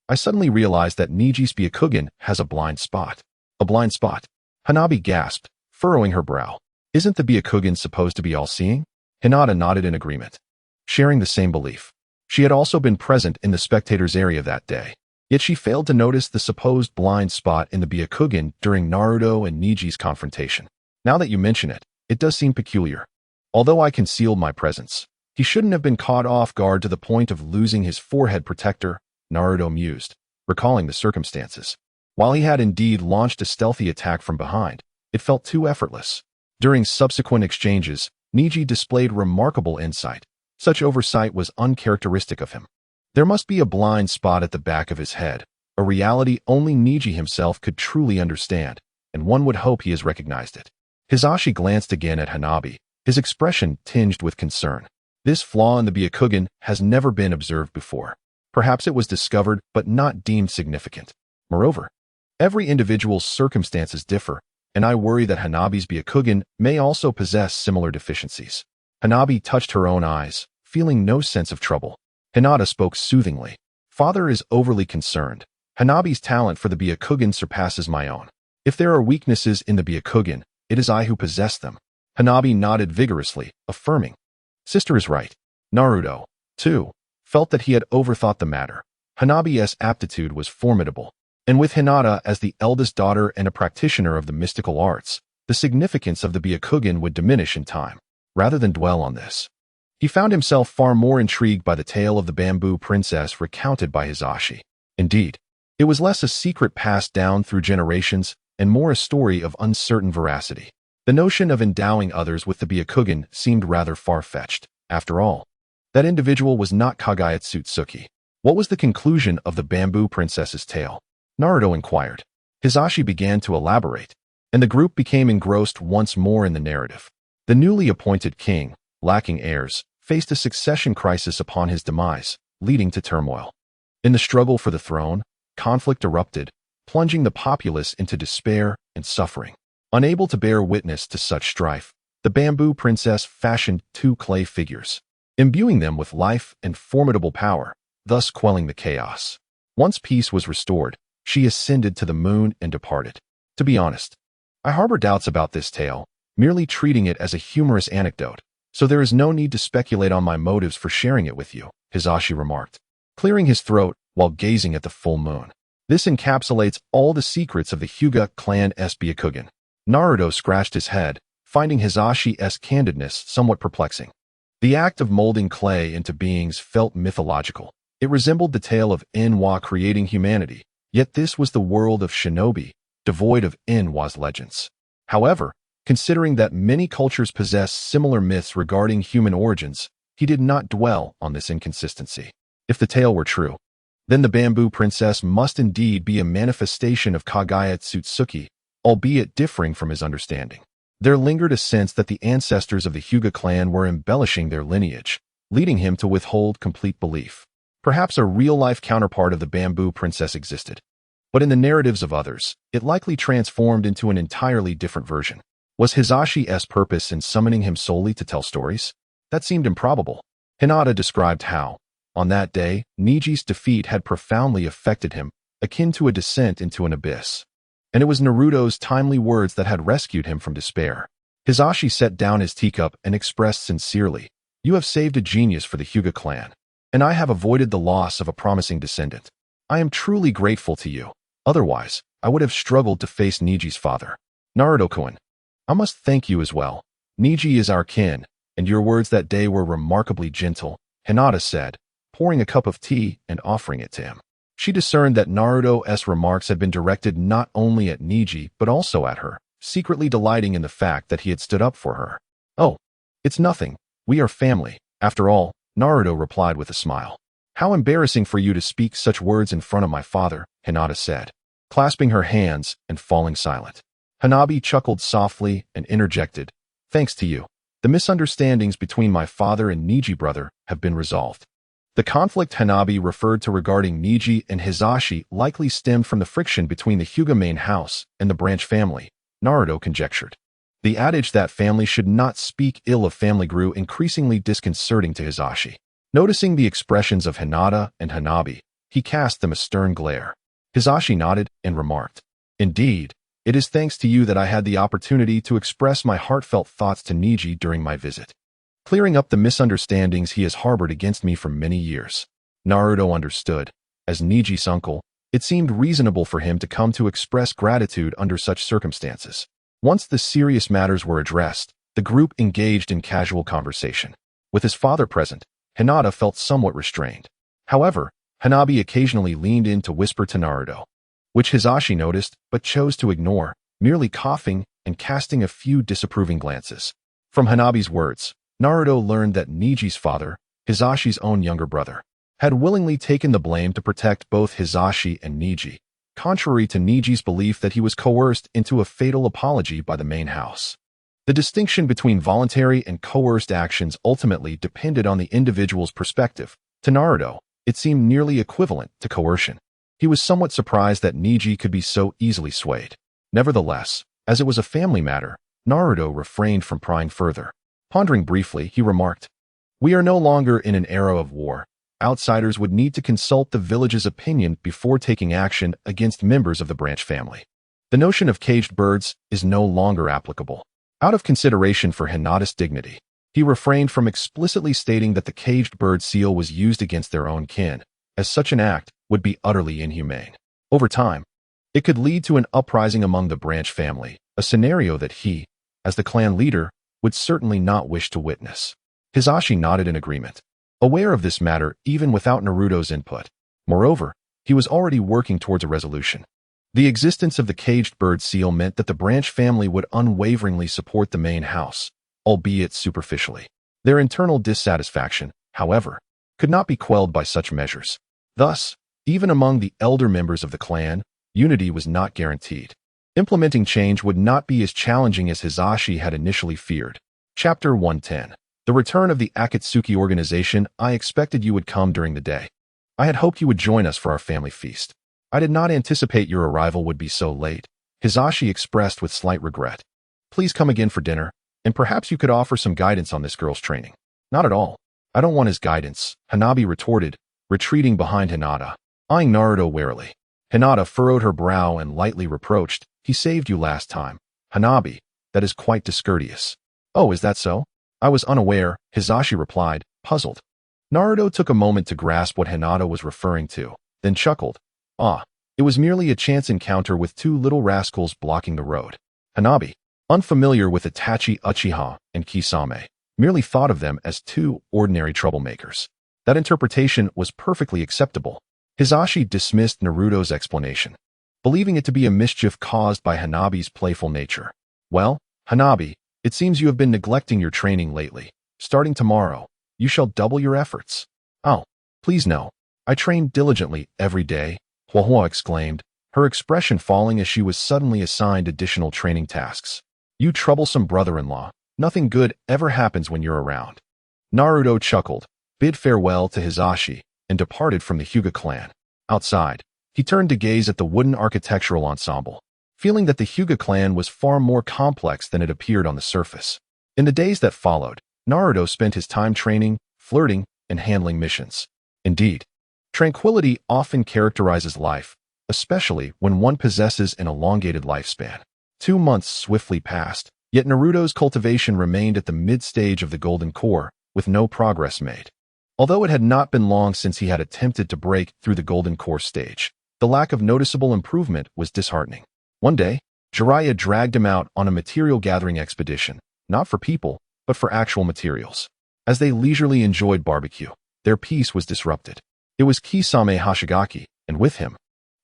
I suddenly realized that Niji's Byakugan has a blind spot. A blind spot? Hanabi gasped, furrowing her brow. Isn't the Byakugan supposed to be all-seeing? Hinata nodded in agreement, sharing the same belief. She had also been present in the spectators' area that day, yet she failed to notice the supposed blind spot in the Byakugan during Naruto and Niji's confrontation. Now that you mention it, it does seem peculiar. Although I concealed my presence, he shouldn't have been caught off guard to the point of losing his forehead protector, Naruto mused, recalling the circumstances. While he had indeed launched a stealthy attack from behind, it felt too effortless. During subsequent exchanges, Niji displayed remarkable insight. Such oversight was uncharacteristic of him. There must be a blind spot at the back of his head, a reality only Niji himself could truly understand, and one would hope he has recognized it. Hisashi glanced again at Hanabi, his expression tinged with concern. This flaw in the Byakugan has never been observed before. Perhaps it was discovered but not deemed significant. Moreover, every individual's circumstances differ, and I worry that Hanabi's Byakugan may also possess similar deficiencies. Hanabi touched her own eyes, feeling no sense of trouble. Hinata spoke soothingly. Father is overly concerned. Hanabi's talent for the Byakugan surpasses my own. If there are weaknesses in the Byakugan, it is I who possess them. Hanabi nodded vigorously, affirming. Sister is right. Naruto, too, felt that he had overthought the matter. Hanabi's aptitude was formidable, and with Hinata as the eldest daughter and a practitioner of the mystical arts, the significance of the Byakugan would diminish in time. Rather than dwell on this, He found himself far more intrigued by the tale of the bamboo princess recounted by Hisashi. Indeed, it was less a secret passed down through generations and more a story of uncertain veracity. The notion of endowing others with the Byakugan seemed rather far-fetched. After all, that individual was not Kagaya Otsutsuki. What was the conclusion of the bamboo princess's tale? Naruto inquired. Hisashi began to elaborate, and the group became engrossed once more in the narrative. The newly appointed king, lacking heirs, faced a succession crisis upon his demise, leading to turmoil. In the struggle for the throne, conflict erupted, plunging the populace into despair and suffering. Unable to bear witness to such strife, the bamboo princess fashioned 2 clay figures, imbuing them with life and formidable power, thus quelling the chaos. Once peace was restored, she ascended to the moon and departed. To be honest, I harbor doubts about this tale, merely treating it as a humorous anecdote, so there is no need to speculate on my motives for sharing it with you, Hisashi remarked, clearing his throat while gazing at the full moon. This encapsulates all the secrets of the Hyuga clan's Byakugan. Naruto scratched his head, finding Hisashi's candidness somewhat perplexing. The act of molding clay into beings felt mythological. It resembled the tale of Enwa creating humanity, yet this was the world of shinobi, devoid of Enwa's legends. However, considering that many cultures possess similar myths regarding human origins, he did not dwell on this inconsistency. If the tale were true, then the bamboo princess must indeed be a manifestation of Kagaya Otsutsuki, albeit differing from his understanding. There lingered a sense that the ancestors of the Hyuga clan were embellishing their lineage, leading him to withhold complete belief. Perhaps a real-life counterpart of the bamboo princess existed, but in the narratives of others, it likely transformed into an entirely different version. Was Hisashi's purpose in summoning him solely to tell stories? That seemed improbable. Hinata described how, on that day, Niji's defeat had profoundly affected him, akin to a descent into an abyss. And it was Naruto's timely words that had rescued him from despair. Hisashi set down his teacup and expressed sincerely, "You have saved a genius for the Hyuga clan, and I have avoided the loss of a promising descendant. I am truly grateful to you. Otherwise, I would have struggled to face Niji's father. Naruto-kun, I must thank you as well. Niji is our kin, and your words that day were remarkably gentle," Hinata said, pouring a cup of tea and offering it to him. She discerned that Naruto's remarks had been directed not only at Niji but also at her, secretly delighting in the fact that he had stood up for her. "Oh, it's nothing. We are family. After all," Naruto replied with a smile. "How embarrassing for you to speak such words in front of my father," Hinata said, clasping her hands and falling silent. Hanabi chuckled softly and interjected, "Thanks to you, the misunderstandings between my father and Niji brother have been resolved." The conflict Hanabi referred to regarding Niji and Hisashi likely stemmed from the friction between the Hyuga main house and the branch family, Naruto conjectured. The adage that family should not speak ill of family grew increasingly disconcerting to Hisashi. Noticing the expressions of Hinata and Hanabi, he cast them a stern glare. Hisashi nodded and remarked, "Indeed, it is thanks to you that I had the opportunity to express my heartfelt thoughts to Niji during my visit, clearing up the misunderstandings he has harbored against me for many years." Naruto understood. As Niji's uncle, it seemed reasonable for him to come to express gratitude under such circumstances. Once the serious matters were addressed, the group engaged in casual conversation. With his father present, Hinata felt somewhat restrained. However, Hanabi occasionally leaned in to whisper to Naruto, which Hisashi noticed but chose to ignore, merely coughing and casting a few disapproving glances. From Hanabi's words, Naruto learned that Niji's father, Hisashi's own younger brother, had willingly taken the blame to protect both Hisashi and Niji, contrary to Niji's belief that he was coerced into a fatal apology by the main house. The distinction between voluntary and coerced actions ultimately depended on the individual's perspective. To Naruto, it seemed nearly equivalent to coercion. He was somewhat surprised that Niji could be so easily swayed. Nevertheless, as it was a family matter, Naruto refrained from prying further. Pondering briefly, he remarked, "We are no longer in an era of war. Outsiders would need to consult the village's opinion before taking action against members of the branch family. The notion of caged birds is no longer applicable." Out of consideration for Hinata's dignity, he refrained from explicitly stating that the caged bird seal was used against their own kin, as such an act would be utterly inhumane. Over time, it could lead to an uprising among the branch family, a scenario that he, as the clan leader, would certainly not wish to witness. Hisashi nodded in agreement, aware of this matter even without Naruto's input. Moreover, he was already working towards a resolution. The existence of the caged bird seal meant that the branch family would unwaveringly support the main house, albeit superficially. Their internal dissatisfaction, however, could not be quelled by such measures. Thus, even among the elder members of the clan, unity was not guaranteed. Implementing change would not be as challenging as Hisashi had initially feared. Chapter 110. The return of the Akatsuki organization. I expected you would come during the day. I had hoped you would join us for our family feast. I did not anticipate your arrival would be so late, Hisashi expressed with slight regret. Please come again for dinner, and perhaps you could offer some guidance on this girl's training. Not at all. I don't want his guidance, Hanabi retorted, retreating behind Hinata, eyeing Naruto warily. Hinata furrowed her brow and lightly reproached, he saved you last time. Hanabi, that is quite discourteous. Oh, is that so? I was unaware, Hisashi replied, puzzled. Naruto took a moment to grasp what Hinata was referring to, then chuckled. Ah, it was merely a chance encounter with two little rascals blocking the road. Hanabi, unfamiliar with Itachi Uchiha and Kisame, merely thought of them as two ordinary troublemakers. That interpretation was perfectly acceptable. Hisashi dismissed Naruto's explanation, believing it to be a mischief caused by Hanabi's playful nature. Well, Hanabi, it seems you have been neglecting your training lately. Starting tomorrow, you shall double your efforts. Oh, please no. I train diligently every day, Huahua exclaimed, her expression falling as she was suddenly assigned additional training tasks. You troublesome brother-in-law, nothing good ever happens when you're around. Naruto chuckled, bid farewell to Hisashi, and departed from the Hyuga clan. Outside, he turned to gaze at the wooden architectural ensemble, feeling that the Hyuga clan was far more complex than it appeared on the surface. In the days that followed, Naruto spent his time training, flirting, and handling missions. Indeed, tranquility often characterizes life, especially when one possesses an elongated lifespan. 2 months swiftly passed, yet Naruto's cultivation remained at the mid-stage of the Golden Core, with no progress made. Although it had not been long since he had attempted to break through the Golden Core stage, the lack of noticeable improvement was disheartening. One day, Jiraiya dragged him out on a material-gathering expedition, not for people, but for actual materials. As they leisurely enjoyed barbecue, their peace was disrupted. It was Kisame Hashigaki, and with him,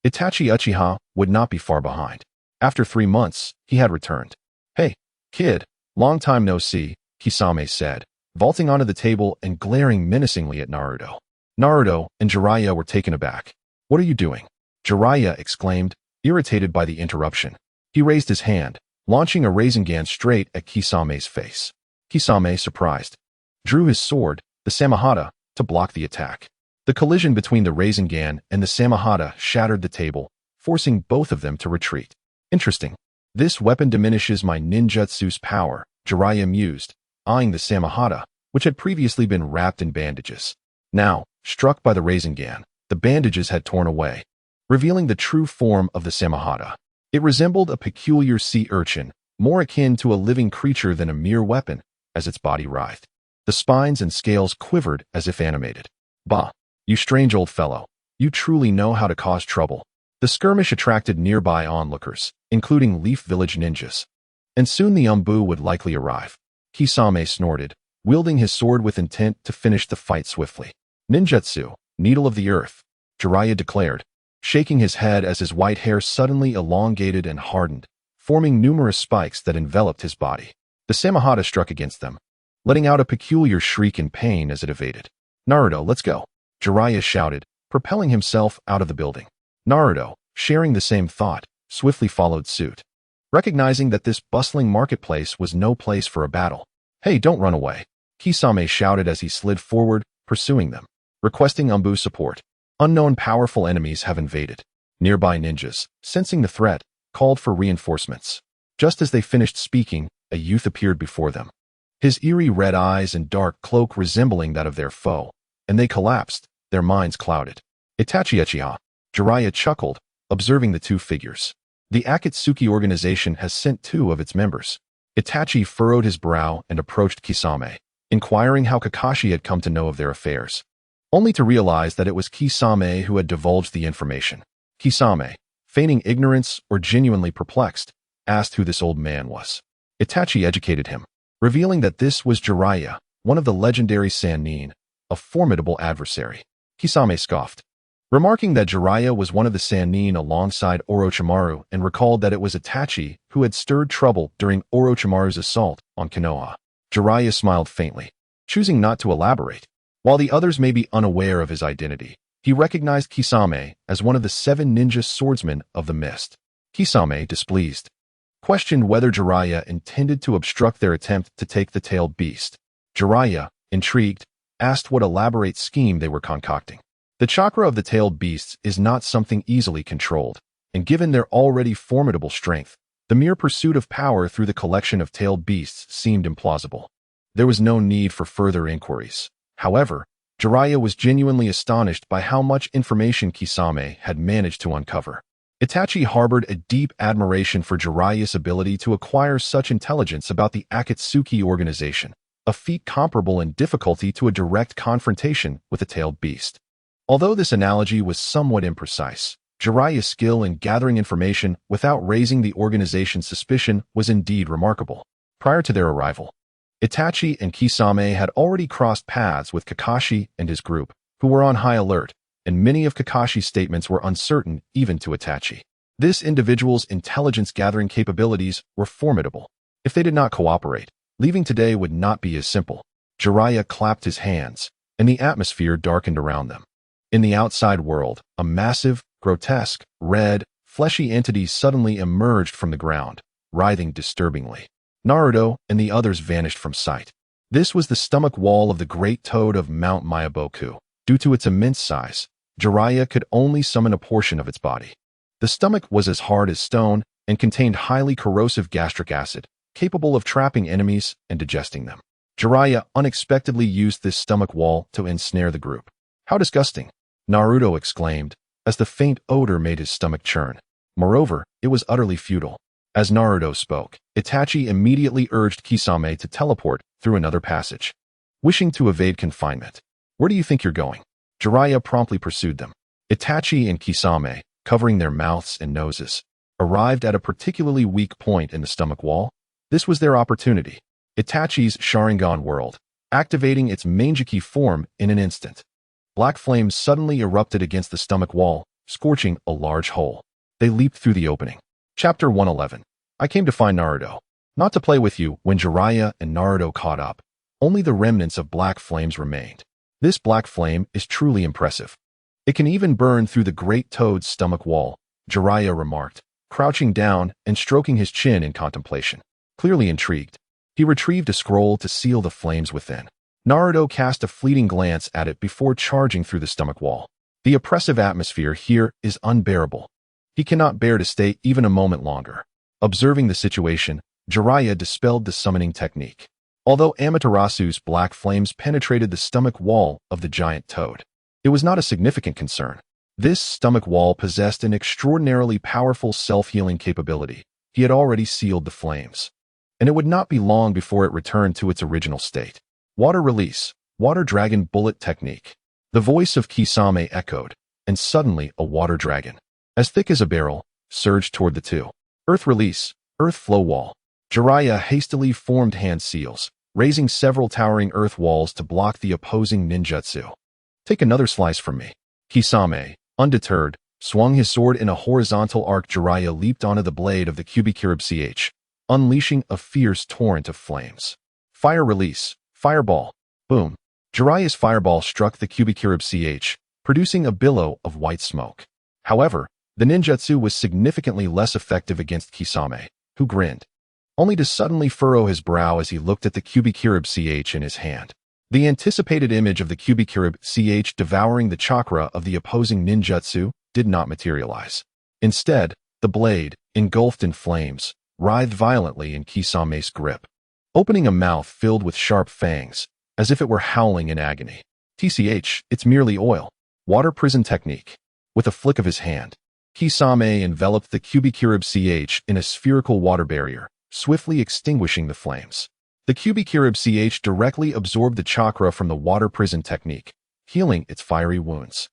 Itachi Uchiha would not be far behind. After 3 months, he had returned. Hey, kid, long time no see, Kisame said, vaulting onto the table and glaring menacingly at Naruto. Naruto and Jiraiya were taken aback. What are you doing? Jiraiya exclaimed, irritated by the interruption. He raised his hand, launching a Rasengan straight at Kisame's face. Kisame, surprised, drew his sword, the Samahata, to block the attack. The collision between the Rasengan and the Samahata shattered the table, forcing both of them to retreat. Interesting. This weapon diminishes my ninjutsu's power, Jiraiya mused, eyeing the Samahata, which had previously been wrapped in bandages. Now, struck by the Rasengan, the bandages had torn away, revealing the true form of the Samahata. It resembled a peculiar sea urchin, more akin to a living creature than a mere weapon, as its body writhed. The spines and scales quivered as if animated. Bah, you strange old fellow, you truly know how to cause trouble. The skirmish attracted nearby onlookers, including Leaf Village ninjas. And soon the Umbu would likely arrive. Kisame snorted, wielding his sword with intent to finish the fight swiftly. Ninjutsu, Needle of the Earth, Jiraiya declared, shaking his head as his white hair suddenly elongated and hardened, forming numerous spikes that enveloped his body. The Samahata struck against them, letting out a peculiar shriek in pain as it evaded. Naruto, let's go, Jiraiya shouted, propelling himself out of the building. Naruto, sharing the same thought, swiftly followed suit, recognizing that this bustling marketplace was no place for a battle. Hey, don't run away, Kisame shouted as he slid forward, pursuing them, requesting Umbu support. Unknown powerful enemies have invaded. Nearby ninjas, sensing the threat, called for reinforcements. Just as they finished speaking, a youth appeared before them, his eerie red eyes and dark cloak resembling that of their foe, and they collapsed, their minds clouded. Itachi Uchiha, Jiraiya chuckled, observing the two figures. The Akatsuki organization has sent 2 of its members. Itachi furrowed his brow and approached Kisame, inquiring how Kakashi had come to know of their affairs, only to realize that it was Kisame who had divulged the information. Kisame, feigning ignorance or genuinely perplexed, asked who this old man was. Itachi educated him, revealing that this was Jiraiya, one of the legendary Sannin, a formidable adversary. Kisame scoffed, remarking that Jiraiya was one of the Sannin alongside Orochimaru and recalled that it was Itachi who had stirred trouble during Orochimaru's assault on Konoha. Jiraiya smiled faintly, choosing not to elaborate. While the others may be unaware of his identity, he recognized Kisame as one of the 7 ninja swordsmen of the mist. Kisame, displeased, questioned whether Jiraiya intended to obstruct their attempt to take the tailed beast. Jiraiya, intrigued, asked what elaborate scheme they were concocting. The chakra of the tailed beasts is not something easily controlled, and given their already formidable strength, the mere pursuit of power through the collection of tailed beasts seemed implausible. There was no need for further inquiries. However, Jiraiya was genuinely astonished by how much information Kisame had managed to uncover. Itachi harbored a deep admiration for Jiraiya's ability to acquire such intelligence about the Akatsuki organization, a feat comparable in difficulty to a direct confrontation with a tailed beast. Although this analogy was somewhat imprecise, Jiraiya's skill in gathering information without raising the organization's suspicion was indeed remarkable. Prior to their arrival, Itachi and Kisame had already crossed paths with Kakashi and his group, who were on high alert, and many of Kakashi's statements were uncertain even to Itachi. This individual's intelligence-gathering capabilities were formidable. If they did not cooperate, leaving today would not be as simple. Jiraiya clapped his hands, and the atmosphere darkened around them. In the outside world, a massive, grotesque, red, fleshy entity suddenly emerged from the ground, writhing disturbingly. Naruto and the others vanished from sight. This was the stomach wall of the great toad of Mount Myaboku. Due to its immense size, Jiraiya could only summon a portion of its body. The stomach was as hard as stone and contained highly corrosive gastric acid, capable of trapping enemies and digesting them. Jiraiya unexpectedly used this stomach wall to ensnare the group. "How disgusting!" Naruto exclaimed, as the faint odor made his stomach churn. Moreover, it was utterly futile. As Naruto spoke, Itachi immediately urged Kisame to teleport through another passage. Wishing to evade confinement, "Where do you think you're going?" Jiraiya promptly pursued them. Itachi and Kisame, covering their mouths and noses, arrived at a particularly weak point in the stomach wall. This was their opportunity. Itachi's Sharingan world, activating its Manjiki form in an instant. Black flames suddenly erupted against the stomach wall, scorching a large hole. They leaped through the opening. Chapter 111. I came to find Naruto, not to play with you. When Jiraiya and Naruto caught up, only the remnants of black flames remained. This black flame is truly impressive. It can even burn through the great toad's stomach wall, Jiraiya remarked, crouching down and stroking his chin in contemplation. Clearly intrigued, he retrieved a scroll to seal the flames within. Naruto cast a fleeting glance at it before charging through the stomach wall. The oppressive atmosphere here is unbearable. He cannot bear to stay even a moment longer. Observing the situation, Jiraiya dispelled the summoning technique. Although Amaterasu's black flames penetrated the stomach wall of the giant toad, it was not a significant concern. This stomach wall possessed an extraordinarily powerful self-healing capability. He had already sealed the flames, and it would not be long before it returned to its original state. Water release, water dragon bullet technique. The voice of Kisame echoed, and suddenly a water dragon, as thick as a barrel, surged toward the two. Earth release, earth flow wall. Jiraiya hastily formed hand seals, raising several towering earth walls to block the opposing ninjutsu. Take another slice from me. Kisame, undeterred, swung his sword in a horizontal arc. Jiraiya leaped onto the blade of the Kubikirib Ch, unleashing a fierce torrent of flames. Fire release, fireball. Boom. Jiraiya's fireball struck the Kubikirib Ch, producing a billow of white smoke. However, the ninjutsu was significantly less effective against Kisame, who grinned, only to suddenly furrow his brow as he looked at the Kubikirib Ch in his hand. The anticipated image of the Kubikirib Ch devouring the chakra of the opposing ninjutsu did not materialize. Instead, the blade, engulfed in flames, writhed violently in Kisame's grip, opening a mouth filled with sharp fangs, as if it were howling in agony. Tch, it's merely oil. Water prison technique. With a flick of his hand, Kisame enveloped the Kubikirib Ch in a spherical water barrier, swiftly extinguishing the flames. The Kubikirib Ch directly absorbed the chakra from the water prison technique, healing its fiery wounds.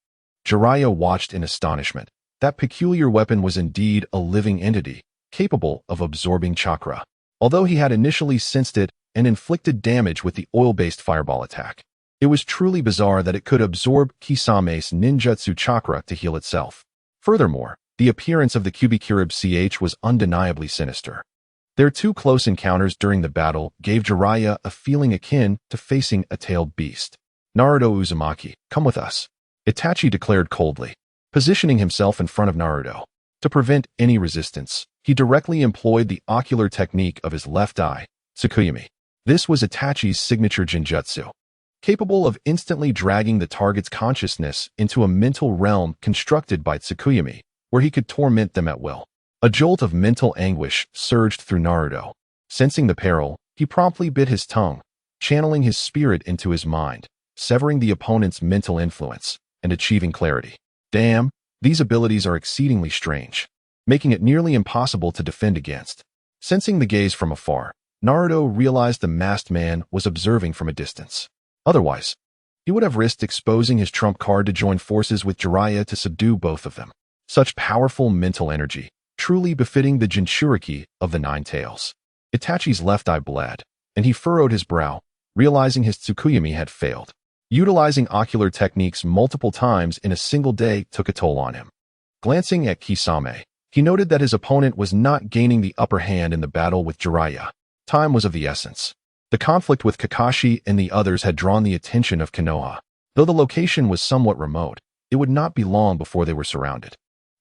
Jiraiya watched in astonishment. That peculiar weapon was indeed a living entity, capable of absorbing chakra. Although he had initially sensed it and inflicted damage with the oil-based fireball attack. It was truly bizarre that it could absorb Kisame's ninjutsu chakra to heal itself. Furthermore, the appearance of the Kubikirib CH was undeniably sinister. Their two close encounters during the battle gave Jiraiya a feeling akin to facing a tailed beast. "Naruto Uzumaki, come with us," Itachi declared coldly, positioning himself in front of Naruto. To prevent any resistance, he directly employed the ocular technique of his left eye, Tsukuyami. This was Itachi's signature Shinjutsu, capable of instantly dragging the target's consciousness into a mental realm constructed by Tsukuyami, where he could torment them at will. A jolt of mental anguish surged through Naruto. Sensing the peril, he promptly bit his tongue, channeling his spirit into his mind, severing the opponent's mental influence, and achieving clarity. Damn, these abilities are exceedingly strange, making it nearly impossible to defend against. Sensing the gaze from afar, Naruto realized the masked man was observing from a distance. Otherwise, he would have risked exposing his trump card to join forces with Jiraiya to subdue both of them. Such powerful mental energy, truly befitting the Jinchuriki of the Nine Tails. Itachi's left eye bled, and he furrowed his brow, realizing his Tsukuyami had failed. Utilizing ocular techniques multiple times in a single day took a toll on him. Glancing at Kisame, he noted that his opponent was not gaining the upper hand in the battle with Jiraiya. Time was of the essence. The conflict with Kakashi and the others had drawn the attention of Konoha. Though the location was somewhat remote, it would not be long before they were surrounded.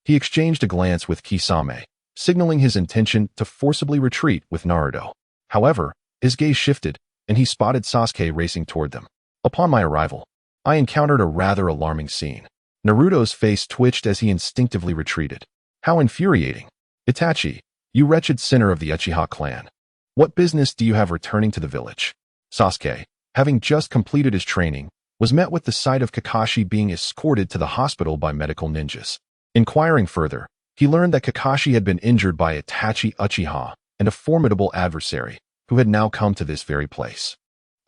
He exchanged a glance with Kisame, signaling his intention to forcibly retreat with Naruto. However, his gaze shifted, and he spotted Sasuke racing toward them. Upon my arrival, I encountered a rather alarming scene. Naruto's face twitched as he instinctively retreated. How infuriating. "Itachi, you wretched sinner of the Uchiha clan. What business do you have returning to the village?" Sasuke, having just completed his training, was met with the sight of Kakashi being escorted to the hospital by medical ninjas. Inquiring further, he learned that Kakashi had been injured by Itachi Uchiha and a formidable adversary who had now come to this very place.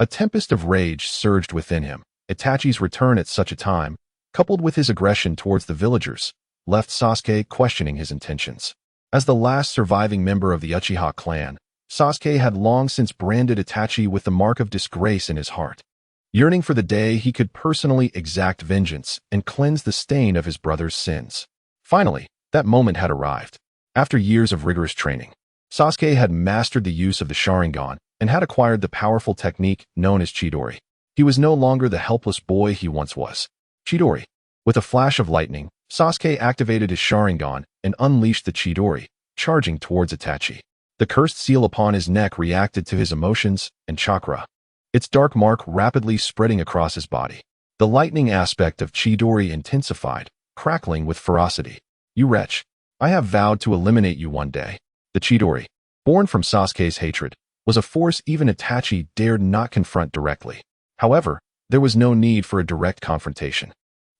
A tempest of rage surged within him. Itachi's return at such a time, coupled with his aggression towards the villagers, left Sasuke questioning his intentions. As the last surviving member of the Uchiha clan, Sasuke had long since branded Itachi with the mark of disgrace in his heart. Yearning for the day he could personally exact vengeance and cleanse the stain of his brother's sins. Finally, that moment had arrived. After years of rigorous training, Sasuke had mastered the use of the Sharingan and had acquired the powerful technique known as Chidori. He was no longer the helpless boy he once was. Chidori. With a flash of lightning, Sasuke activated his Sharingan and unleashed the Chidori, charging towards Itachi. The cursed seal upon his neck reacted to his emotions and chakra, its dark mark rapidly spreading across his body. The lightning aspect of Chidori intensified, crackling with ferocity. "You wretch, I have vowed to eliminate you one day." The Chidori, born from Sasuke's hatred, was a force even Itachi dared not confront directly. However, there was no need for a direct confrontation.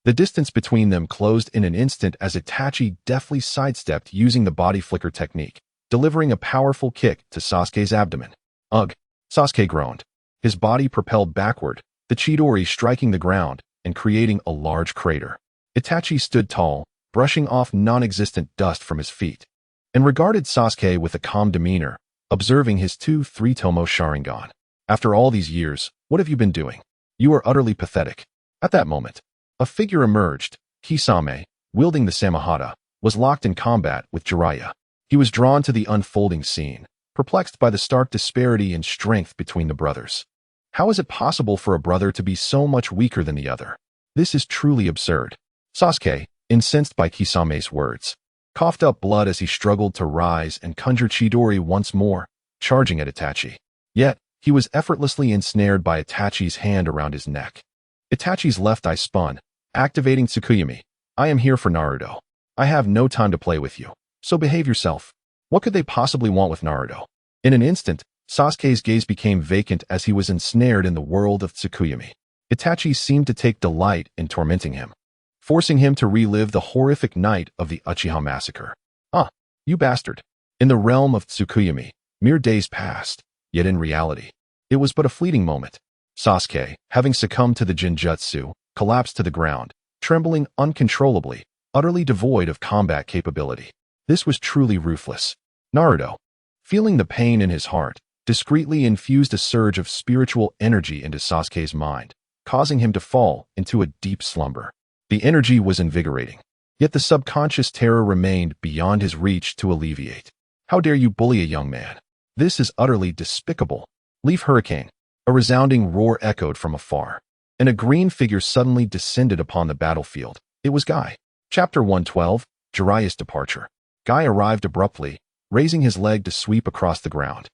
The distance between them closed in an instant as Itachi deftly sidestepped using the body flicker technique, delivering a powerful kick to Sasuke's abdomen. "Ugh!" Sasuke groaned. His body propelled backward, the Chidori striking the ground and creating a large crater. Itachi stood tall, brushing off non-existent dust from his feet, and regarded Sasuke with a calm demeanor, observing his 2-3 Sharingan. "After all these years, what have you been doing? You are utterly pathetic." At that moment, a figure emerged. Kisame, wielding the Samahata, was locked in combat with Jiraiya. He was drawn to the unfolding scene, perplexed by the stark disparity in strength between the brothers. How is it possible for a brother to be so much weaker than the other? This is truly absurd. Sasuke, incensed by Kisame's words, coughed up blood as he struggled to rise and conjure Chidori once more, charging at Itachi. Yet, he was effortlessly ensnared by Itachi's hand around his neck. Itachi's left eye spun, activating Tsukuyami. "I am here for Naruto. I have no time to play with you, so behave yourself." What could they possibly want with Naruto? In an instant, Sasuke's gaze became vacant as he was ensnared in the world of Tsukuyami. Itachi seemed to take delight in tormenting him, forcing him to relive the horrific night of the Uchiha massacre. "Ah, you bastard." In the realm of Tsukuyami, mere days passed, yet in reality, it was but a fleeting moment. Sasuke, having succumbed to the Jinjutsu, collapsed to the ground, trembling uncontrollably, utterly devoid of combat capability. This was truly ruthless. Naruto, feeling the pain in his heart, discreetly infused a surge of spiritual energy into Sasuke's mind, causing him to fall into a deep slumber. The energy was invigorating, yet the subconscious terror remained beyond his reach to alleviate. How dare you bully a young man? This is utterly despicable. Leave Hurricane. A resounding roar echoed from afar, and a green figure suddenly descended upon the battlefield. It was Guy. Chapter 112, Jiraiya's Departure. Guy arrived abruptly, raising his leg to sweep across the ground,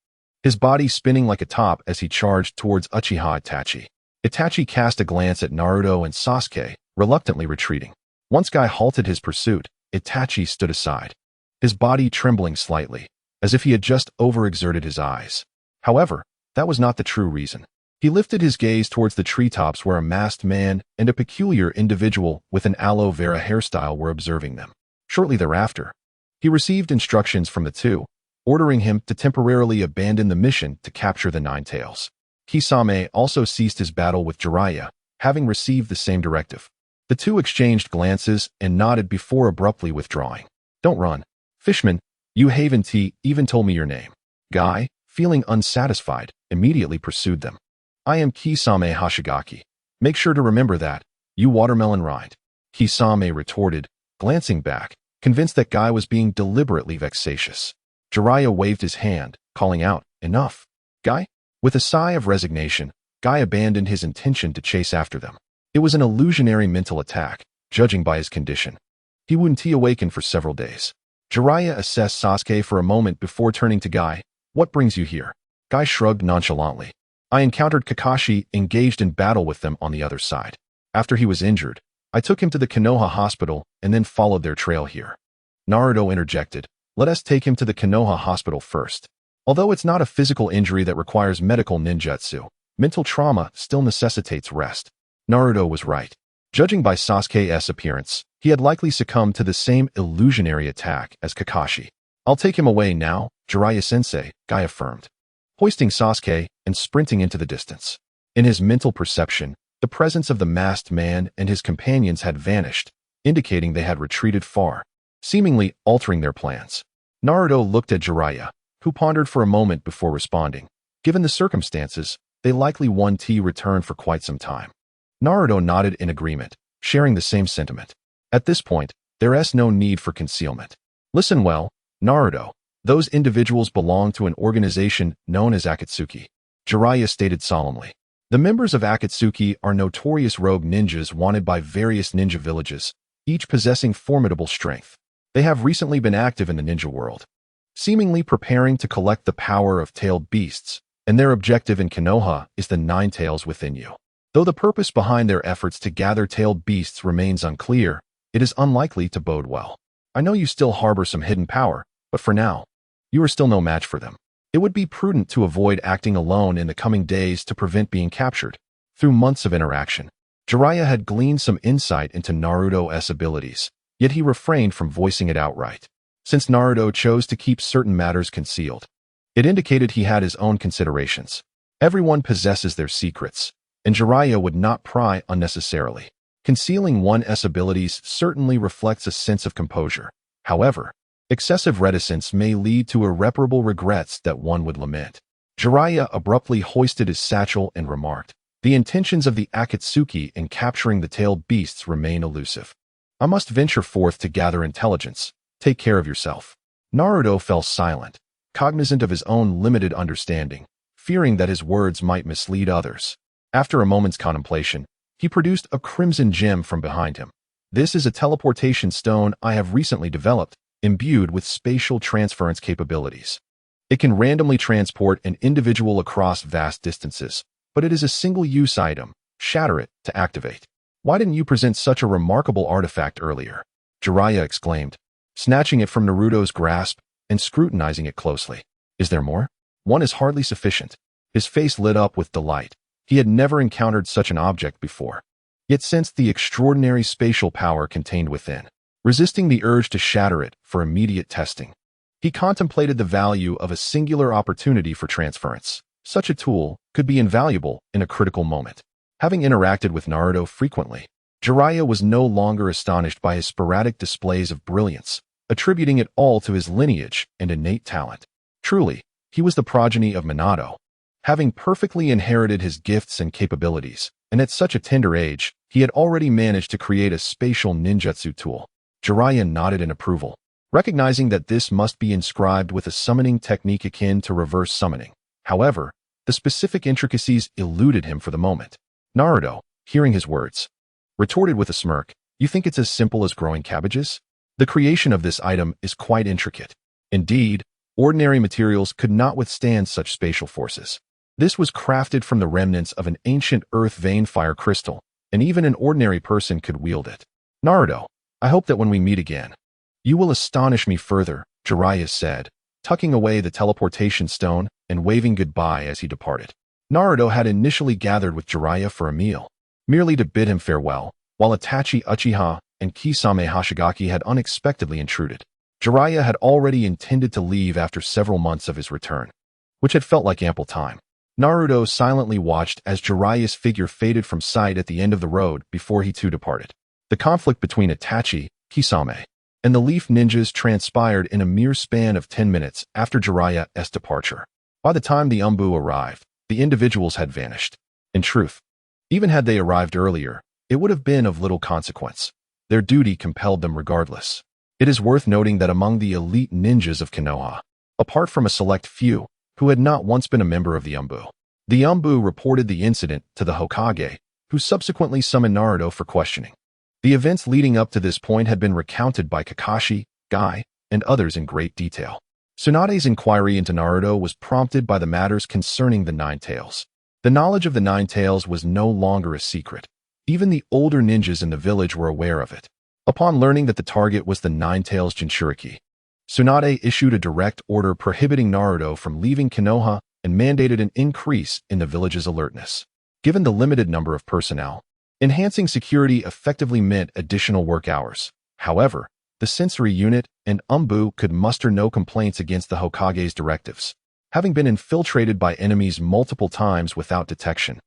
his body spinning like a top as he charged towards Uchiha Itachi. Itachi cast a glance at Naruto and Sasuke, reluctantly retreating. Once Guy halted his pursuit, Itachi stood aside, his body trembling slightly, as if he had just overexerted his eyes. However, that was not the true reason. He lifted his gaze towards the treetops where a masked man and a peculiar individual with an aloe vera hairstyle were observing them. Shortly thereafter, he received instructions from the two, ordering him to temporarily abandon the mission to capture the Nine Tails. Kisame also ceased his battle with Jiraiya, having received the same directive. The two exchanged glances and nodded before abruptly withdrawing. Don't run. Fishman, you Haven T even told me your name. Guy, feeling unsatisfied, immediately pursued them. I am Kisame Hashigaki. Make sure to remember that, you watermelon rind. Kisame retorted, glancing back, convinced that Guy was being deliberately vexatious. Jiraiya waved his hand, calling out, enough. Guy? With a sigh of resignation, Guy abandoned his intention to chase after them. It was an illusionary mental attack, judging by his condition. He wouldn't awaken for several days. Jiraiya assessed Sasuke for a moment before turning to Guy. What brings you here? Guy shrugged nonchalantly. I encountered Kakashi engaged in battle with them on the other side. After he was injured, I took him to the Konoha hospital and then followed their trail here. Naruto interjected. Let us take him to the Konoha hospital first. Although it's not a physical injury that requires medical ninjutsu, mental trauma still necessitates rest. Naruto was right. Judging by Sasuke's appearance, he had likely succumbed to the same illusionary attack as Kakashi. I'll take him away now, Jiraiya-sensei, Guy affirmed, hoisting Sasuke and sprinting into the distance. In his mental perception, the presence of the masked man and his companions had vanished, indicating they had retreated far, seemingly altering their plans. Naruto looked at Jiraiya, who pondered for a moment before responding. Given the circumstances, they likely won't return for quite some time. Naruto nodded in agreement, sharing the same sentiment. At this point, there is no need for concealment. Listen well, Naruto. Those individuals belong to an organization known as Akatsuki. Jiraiya stated solemnly. The members of Akatsuki are notorious rogue ninjas wanted by various ninja villages, each possessing formidable strength. They have recently been active in the ninja world, seemingly preparing to collect the power of tailed beasts, and their objective in Konoha is the Nine Tails within you. Though the purpose behind their efforts to gather tailed beasts remains unclear, it is unlikely to bode well. I know you still harbor some hidden power, but for now, you are still no match for them. It would be prudent to avoid acting alone in the coming days to prevent being captured. Through months of interaction, Jiraiya had gleaned some insight into Naruto's abilities, yet he refrained from voicing it outright. Since Naruto chose to keep certain matters concealed, it indicated he had his own considerations. Everyone possesses their secrets, and Jiraiya would not pry unnecessarily. Concealing one's abilities certainly reflects a sense of composure. However, excessive reticence may lead to irreparable regrets that one would lament. Jiraiya abruptly hoisted his satchel and remarked, the intentions of the Akatsuki in capturing the tailed beasts remain elusive. I must venture forth to gather intelligence. Take care of yourself. Naruto fell silent, cognizant of his own limited understanding, fearing that his words might mislead others. After a moment's contemplation, he produced a crimson gem from behind him. This is a teleportation stone I have recently developed, imbued with spatial transference capabilities. It can randomly transport an individual across vast distances, but it is a single-use item. Shatter it to activate. Why didn't you present such a remarkable artifact earlier? Jiraiya exclaimed, snatching it from Naruto's grasp and scrutinizing it closely. Is there more? One is hardly sufficient. His face lit up with delight. He had never encountered such an object before, yet sensed the extraordinary spatial power contained within, resisting the urge to shatter it for immediate testing. He contemplated the value of a singular opportunity for transference. Such a tool could be invaluable in a critical moment. Having interacted with Naruto frequently, Jiraiya was no longer astonished by his sporadic displays of brilliance, attributing it all to his lineage and innate talent. Truly, He was the progeny of Minato, having perfectly inherited his gifts and capabilities, and at such a tender age, he had already managed to create a spatial ninjutsu tool. Jiraiya nodded in approval, recognizing that this must be inscribed with a summoning technique akin to reverse summoning. However, the specific intricacies eluded him for the moment. Naruto, hearing his words, retorted with a smirk, "You think it's as simple as growing cabbages? The creation of this item is quite intricate. Indeed, ordinary materials could not withstand such spatial forces. This was crafted from the remnants of an ancient earth vein fire crystal, and even an ordinary person could wield it. Naruto, I hope that when we meet again, you will astonish me further," Jiraiya said, tucking away the teleportation stone and waving goodbye as he departed. Naruto had initially gathered with Jiraiya for a meal, merely to bid him farewell, while Itachi Uchiha and Kisame Hashigaki had unexpectedly intruded. Jiraiya had already intended to leave after several months of his return, which had felt like ample time. Naruto silently watched as Jiraiya's figure faded from sight at the end of the road before he too departed. The conflict between Itachi, Kisame, and the Leaf Ninjas transpired in a mere span of 10 minutes after Jiraiya's departure. By the time the Umbu arrived, the individuals had vanished. In truth, even had they arrived earlier, it would have been of little consequence. Their duty compelled them regardless. It is worth noting that among the elite ninjas of Konoha, apart from a select few who had not once been a member of the Umbu reported the incident to the Hokage, who subsequently summoned Naruto for questioning. The events leading up to this point had been recounted by Kakashi, Guy, and others in great detail. Tsunade's inquiry into Naruto was prompted by the matters concerning the Nine Tails. The knowledge of the Nine Tails was no longer a secret. Even the older ninjas in the village were aware of it. Upon learning that the target was the Nine Tails Jinchuriki, Tsunade issued a direct order prohibiting Naruto from leaving Konoha and mandated an increase in the village's alertness. Given the limited number of personnel, enhancing security effectively meant additional work hours. However, the sensory unit and Umbu could muster no complaints against the Hokage's directives. Having been infiltrated by enemies multiple times without detection,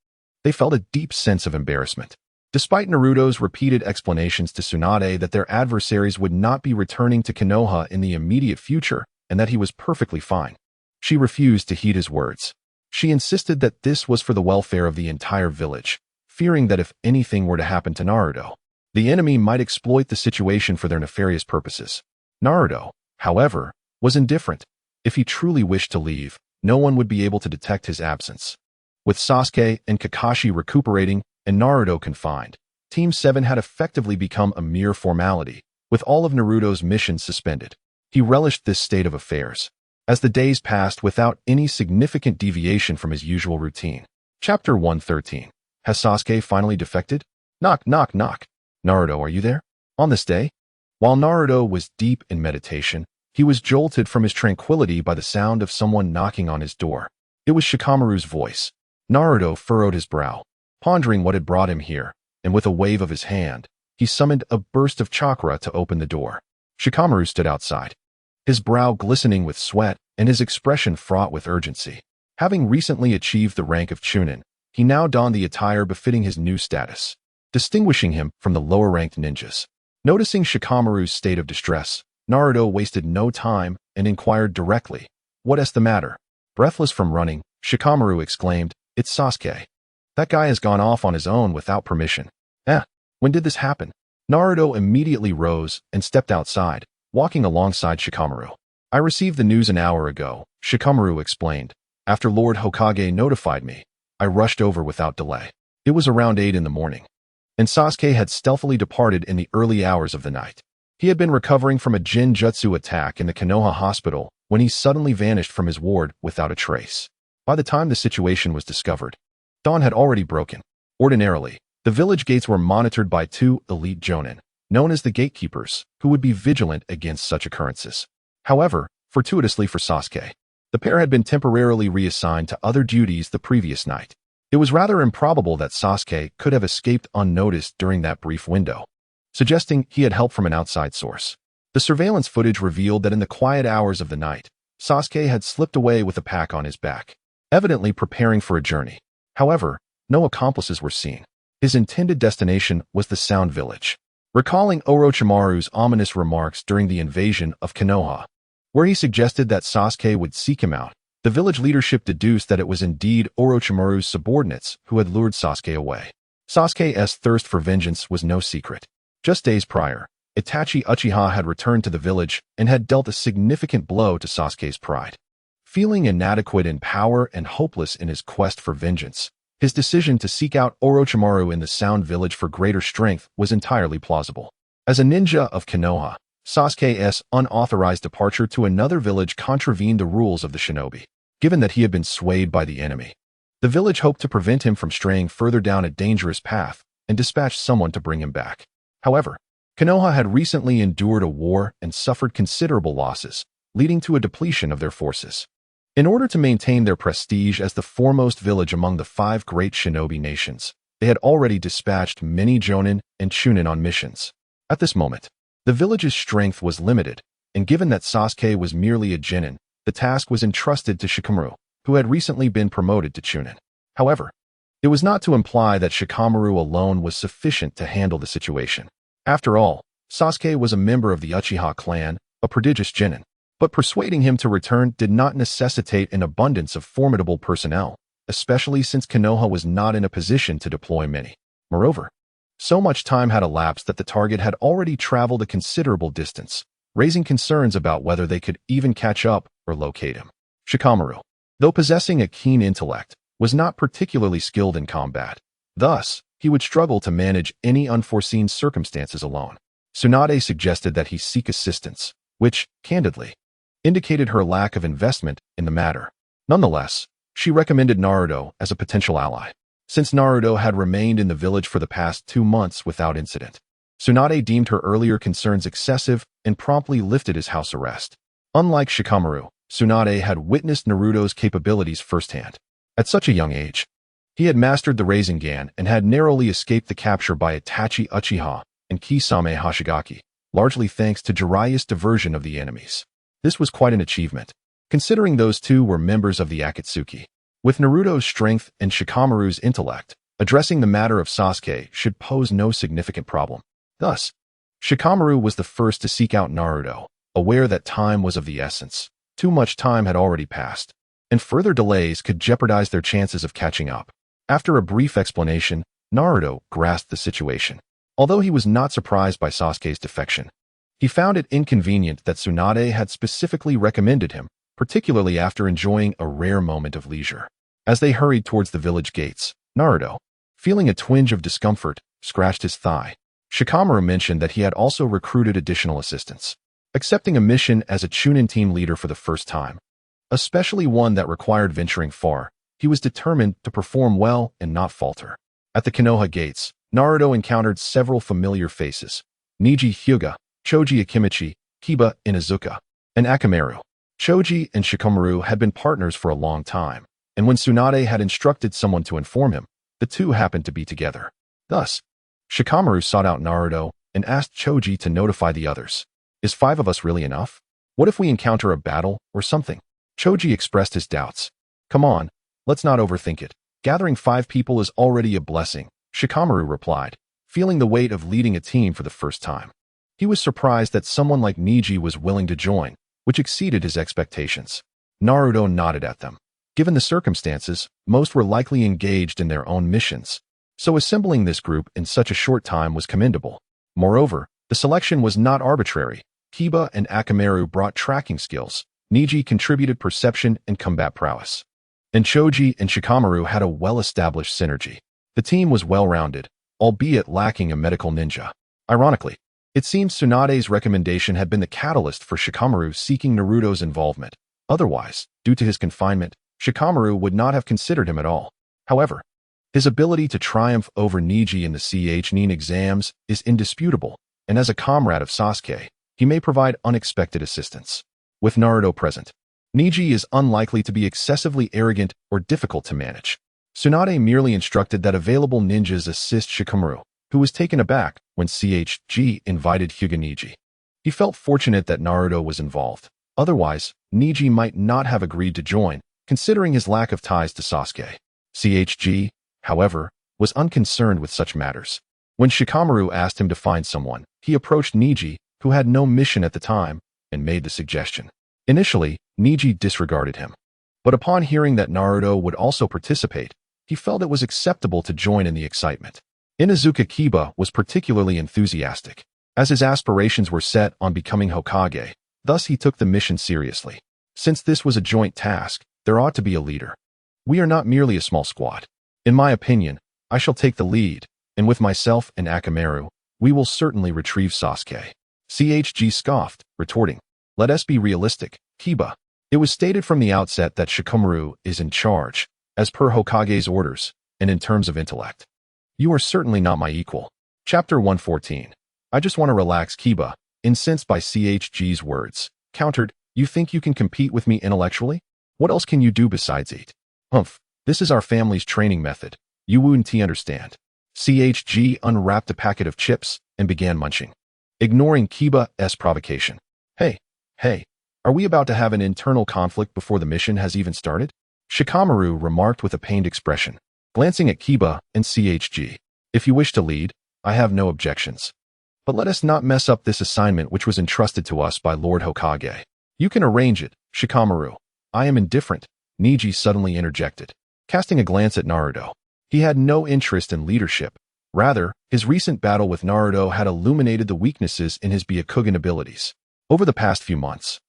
they felt a deep sense of embarrassment. Despite Naruto's repeated explanations to Tsunade that their adversaries would not be returning to Konoha in the immediate future and that he was perfectly fine, she refused to heed his words. She insisted that this was for the welfare of the entire village, fearing that if anything were to happen to Naruto, the enemy might exploit the situation for their nefarious purposes. Naruto, however, was indifferent. If he truly wished to leave, no one would be able to detect his absence. With Sasuke and Kakashi recuperating and Naruto confined, Team 7 had effectively become a mere formality, with all of Naruto's missions suspended. He relished this state of affairs, as the days passed without any significant deviation from his usual routine. Chapter 113. Has Sasuke finally defected? Knock, knock, knock. Naruto, are you there? On this day, while Naruto was deep in meditation, he was jolted from his tranquility by the sound of someone knocking on his door. It was Shikamaru's voice. Naruto furrowed his brow, pondering what had brought him here, and with a wave of his hand, he summoned a burst of chakra to open the door. Shikamaru stood outside, his brow glistening with sweat and his expression fraught with urgency. Having recently achieved the rank of Chunin, he now donned the attire befitting his new status, distinguishing him from the lower-ranked ninjas. Noticing Shikamaru's state of distress, Naruto wasted no time and inquired directly, "What is the matter?" Breathless from running, Shikamaru exclaimed, "It's Sasuke. That guy has gone off on his own without permission." When did this happen? Naruto immediately rose and stepped outside, walking alongside Shikamaru. "I received the news an hour ago," Shikamaru explained. "After Lord Hokage notified me, I rushed over without delay. It was around 8 in the morning, and Sasuke had stealthily departed in the early hours of the night. He had been recovering from a Jinjutsu attack in the Konoha hospital when he suddenly vanished from his ward without a trace. By the time the situation was discovered, dawn had already broken. Ordinarily, the village gates were monitored by 2 elite jonin, known as the gatekeepers, who would be vigilant against such occurrences. However, fortuitously for Sasuke, the pair had been temporarily reassigned to other duties the previous night. It was rather improbable that Sasuke could have escaped unnoticed during that brief window, suggesting he had help from an outside source. The surveillance footage revealed that in the quiet hours of the night, Sasuke had slipped away with a pack on his back, evidently preparing for a journey. However, no accomplices were seen. His intended destination was the Sound Village. Recalling Orochimaru's ominous remarks during the invasion of Konoha, where he suggested that Sasuke would seek him out, The village leadership deduced that it was indeed Orochimaru's subordinates who had lured Sasuke away. Sasuke's thirst for vengeance was no secret. Just days prior, Itachi Uchiha had returned to the village and had dealt a significant blow to Sasuke's pride. Feeling inadequate in power and hopeless in his quest for vengeance, his decision to seek out Orochimaru in the Sound Village for greater strength was entirely plausible. As a ninja of Konoha, Sasuke's unauthorized departure to another village contravened the rules of the shinobi. Given that he had been swayed by the enemy, the village hoped to prevent him from straying further down a dangerous path and dispatched someone to bring him back. However, Konoha had recently endured a war and suffered considerable losses, leading to a depletion of their forces. In order to maintain their prestige as the foremost village among the 5 great shinobi nations, they had already dispatched many jonin and chunin on missions. At this moment, the village's strength was limited, and given that Sasuke was merely a genin, the task was entrusted to Shikamaru, who had recently been promoted to chunin. However, it was not to imply that Shikamaru alone was sufficient to handle the situation. After all, Sasuke was a member of the Uchiha clan, a prodigious genin. But persuading him to return did not necessitate an abundance of formidable personnel, especially since Konoha was not in a position to deploy many. Moreover, so much time had elapsed that the target had already traveled a considerable distance, raising concerns about whether they could even catch up or locate him. Shikamaru, though possessing a keen intellect, was not particularly skilled in combat. Thus, he would struggle to manage any unforeseen circumstances alone. Tsunade suggested that he seek assistance, which, candidly, indicated her lack of investment in the matter. Nonetheless, she recommended Naruto as a potential ally, since Naruto had remained in the village for the past 2 months without incident. Tsunade deemed her earlier concerns excessive and promptly lifted his house arrest. Unlike Shikamaru, Tsunade had witnessed Naruto's capabilities firsthand. At such a young age, he had mastered the Rasengan and had narrowly escaped the capture by Itachi Uchiha and Kisame Hashigaki, largely thanks to Jiraiya's diversion of the enemies. This was quite an achievement, considering those two were members of the Akatsuki. With Naruto's strength and Shikamaru's intellect, addressing the matter of Sasuke should pose no significant problem. Thus, Shikamaru was the first to seek out Naruto, aware that time was of the essence. Too much time had already passed, and further delays could jeopardize their chances of catching up. After a brief explanation, Naruto grasped the situation. Although he was not surprised by Sasuke's defection, he found it inconvenient that Tsunade had specifically recommended him, particularly after enjoying a rare moment of leisure. As they hurried towards the village gates, Naruto, feeling a twinge of discomfort, scratched his thigh. Shikamaru mentioned that he had also recruited additional assistants, accepting a mission as a Chunin team leader for the first time, especially one that required venturing far. He was determined to perform well and not falter. At the Konoha gates, Naruto encountered several familiar faces: Neji Hyuga, Choji Akimichi, Kiba Inuzuka, and Akamaru. Choji and Shikamaru had been partners for a long time, and when Tsunade had instructed someone to inform him, the two happened to be together. Thus, Shikamaru sought out Naruto and asked Choji to notify the others. Is 5 of us really enough? What if we encounter a battle or something? Choji expressed his doubts. Come on, let's not overthink it. Gathering 5 people is already a blessing, Shikamaru replied, feeling the weight of leading a team for the first time. He was surprised that someone like Neji was willing to join, which exceeded his expectations. Naruto nodded at them. Given the circumstances, most were likely engaged in their own missions, so assembling this group in such a short time was commendable. Moreover, the selection was not arbitrary. Kiba and Akamaru brought tracking skills, Neji contributed perception and combat prowess, and Choji and Shikamaru had a well-established synergy. The team was well-rounded, albeit lacking a medical ninja. Ironically, it seems Tsunade's recommendation had been the catalyst for Shikamaru seeking Naruto's involvement. Otherwise, due to his confinement, Shikamaru would not have considered him at all. However, his ability to triumph over Neji in the Nin exams is indisputable, and as a comrade of Sasuke, he may provide unexpected assistance. With Naruto present, Neji is unlikely to be excessively arrogant or difficult to manage. Tsunade merely instructed that available ninjas assist Shikamaru, who was taken aback when CHG invited Hyuga Neji. He felt fortunate that Naruto was involved. Otherwise, Neji might not have agreed to join, considering his lack of ties to Sasuke. CHG, however, was unconcerned with such matters. When Shikamaru asked him to find someone, he approached Neji, who had no mission at the time, and made the suggestion. Initially, Neji disregarded him, But upon hearing that Naruto would also participate, he felt it was acceptable to join in the excitement. Inuzuka Kiba was particularly enthusiastic, as his aspirations were set on becoming Hokage, thus he took the mission seriously. Since this was a joint task, there ought to be a leader. We are not merely a small squad. In my opinion, I shall take the lead, and with myself and Akamaru, we will certainly retrieve Sasuke. CHG scoffed, retorting, "Let us be realistic, Kiba. It was stated from the outset that Shikamaru is in charge, as per Hokage's orders, and in terms of intellect. You are certainly not my equal." Chapter 114. I just want to relax, Kiba, incensed by CHG's words, countered, "You think you can compete with me intellectually? What else can you do besides eat?" "Humph, this is our family's training method. You wouldn't understand." CHG unwrapped a packet of chips and began munching, ignoring Kiba's provocation. Hey, are we about to have an internal conflict before the mission has even started?" Shikamaru remarked with a pained expression, glancing at Kiba and CHG. "If you wish to lead, I have no objections. But let us not mess up this assignment which was entrusted to us by Lord Hokage." "You can arrange it, Shikamaru. I am indifferent," Neji suddenly interjected, casting a glance at Naruto. He had no interest in leadership. Rather, his recent battle with Naruto had illuminated the weaknesses in his Byakugan abilities. Over the past few months,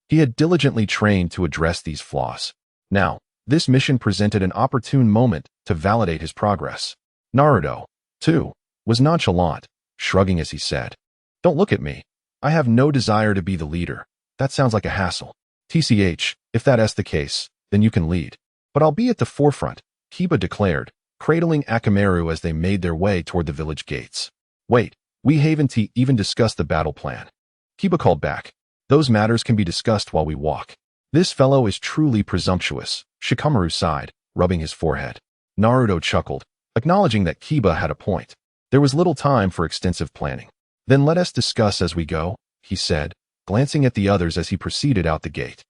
he had diligently trained to address these flaws. Now, this mission presented an opportune moment to validate his progress. Naruto, too, was nonchalant, shrugging as he said, "Don't look at me. I have no desire to be the leader. That sounds like a hassle. TCH, if that's the case, then you can lead. But I'll be at the forefront," Kiba declared, cradling Akamaru as they made their way toward the village gates. "Wait, we haven't even discussed the battle plan," Kiba called back. "Those matters can be discussed while we walk." "This fellow is truly presumptuous," Shikamaru sighed, rubbing his forehead. Naruto chuckled, acknowledging that Kiba had a point. There was little time for extensive planning. "Then let us discuss as we go," he said, glancing at the others as he proceeded out the gate.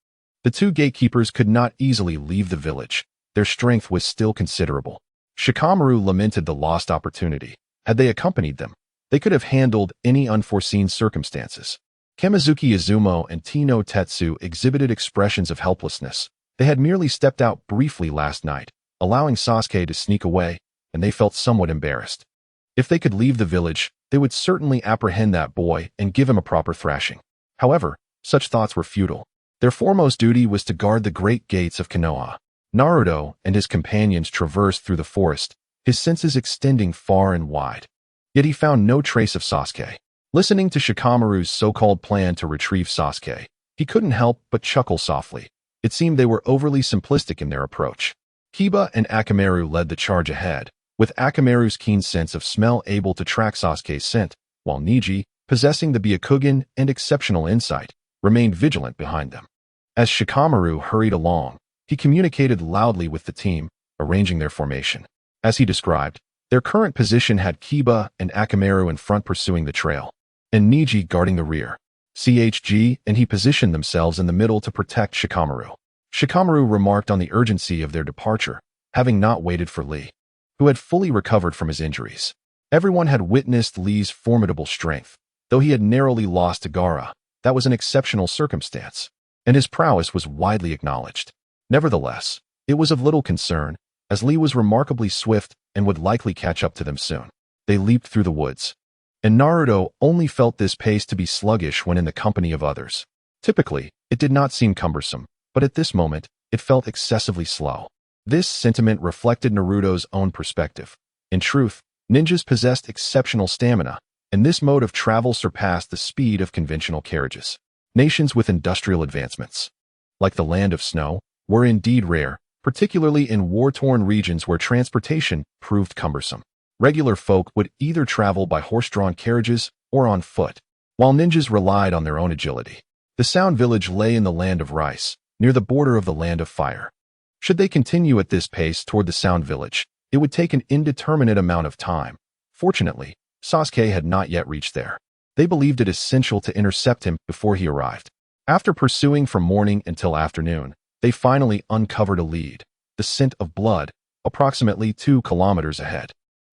The two gatekeepers could not easily leave the village. Their strength was still considerable. Shikamaru lamented the lost opportunity. Had they accompanied them, they could have handled any unforeseen circumstances. Kamizuki Izumo and Tino Tetsu exhibited expressions of helplessness. They had merely stepped out briefly last night, allowing Sasuke to sneak away, and they felt somewhat embarrassed. If they could leave the village, they would certainly apprehend that boy and give him a proper thrashing. However, such thoughts were futile. Their foremost duty was to guard the great gates of Konoha. Naruto and his companions traversed through the forest, his senses extending far and wide. Yet he found no trace of Sasuke. Listening to Shikamaru's so-called plan to retrieve Sasuke, he couldn't help but chuckle softly. It seemed they were overly simplistic in their approach. Kiba and Akamaru led the charge ahead, with Akamaru's keen sense of smell able to track Sasuke's scent, while Neji, possessing the Byakugan and exceptional insight, remained vigilant behind them. As Shikamaru hurried along, he communicated loudly with the team, arranging their formation. As he described, their current position had Kiba and Akamaru in front pursuing the trail, and Neji guarding the rear. CHG and he positioned themselves in the middle to protect Shikamaru. Shikamaru remarked on the urgency of their departure, having not waited for Lee, who had fully recovered from his injuries. Everyone had witnessed Lee's formidable strength. Though he had narrowly lost to Gaara, that was an exceptional circumstance, and his prowess was widely acknowledged. Nevertheless, it was of little concern, as Lee was remarkably swift and would likely catch up to them soon. They leaped through the woods, and Naruto only felt this pace to be sluggish when in the company of others. Typically, it did not seem cumbersome, but at this moment, it felt excessively slow. This sentiment reflected Naruto's own perspective. In truth, ninjas possessed exceptional stamina, and this mode of travel surpassed the speed of conventional carriages. Nations with industrial advancements, like the land of snow, were indeed rare, particularly in war-torn regions where transportation proved cumbersome. Regular folk would either travel by horse-drawn carriages or on foot, while ninjas relied on their own agility. The Sound Village lay in the land of rice, near the border of the land of fire. Should they continue at this pace toward the Sound Village, it would take an indeterminate amount of time. Fortunately, Sasuke had not yet reached there. They believed it essential to intercept him before he arrived. After pursuing from morning until afternoon, they finally uncovered a lead, the scent of blood, approximately 2 kilometers ahead.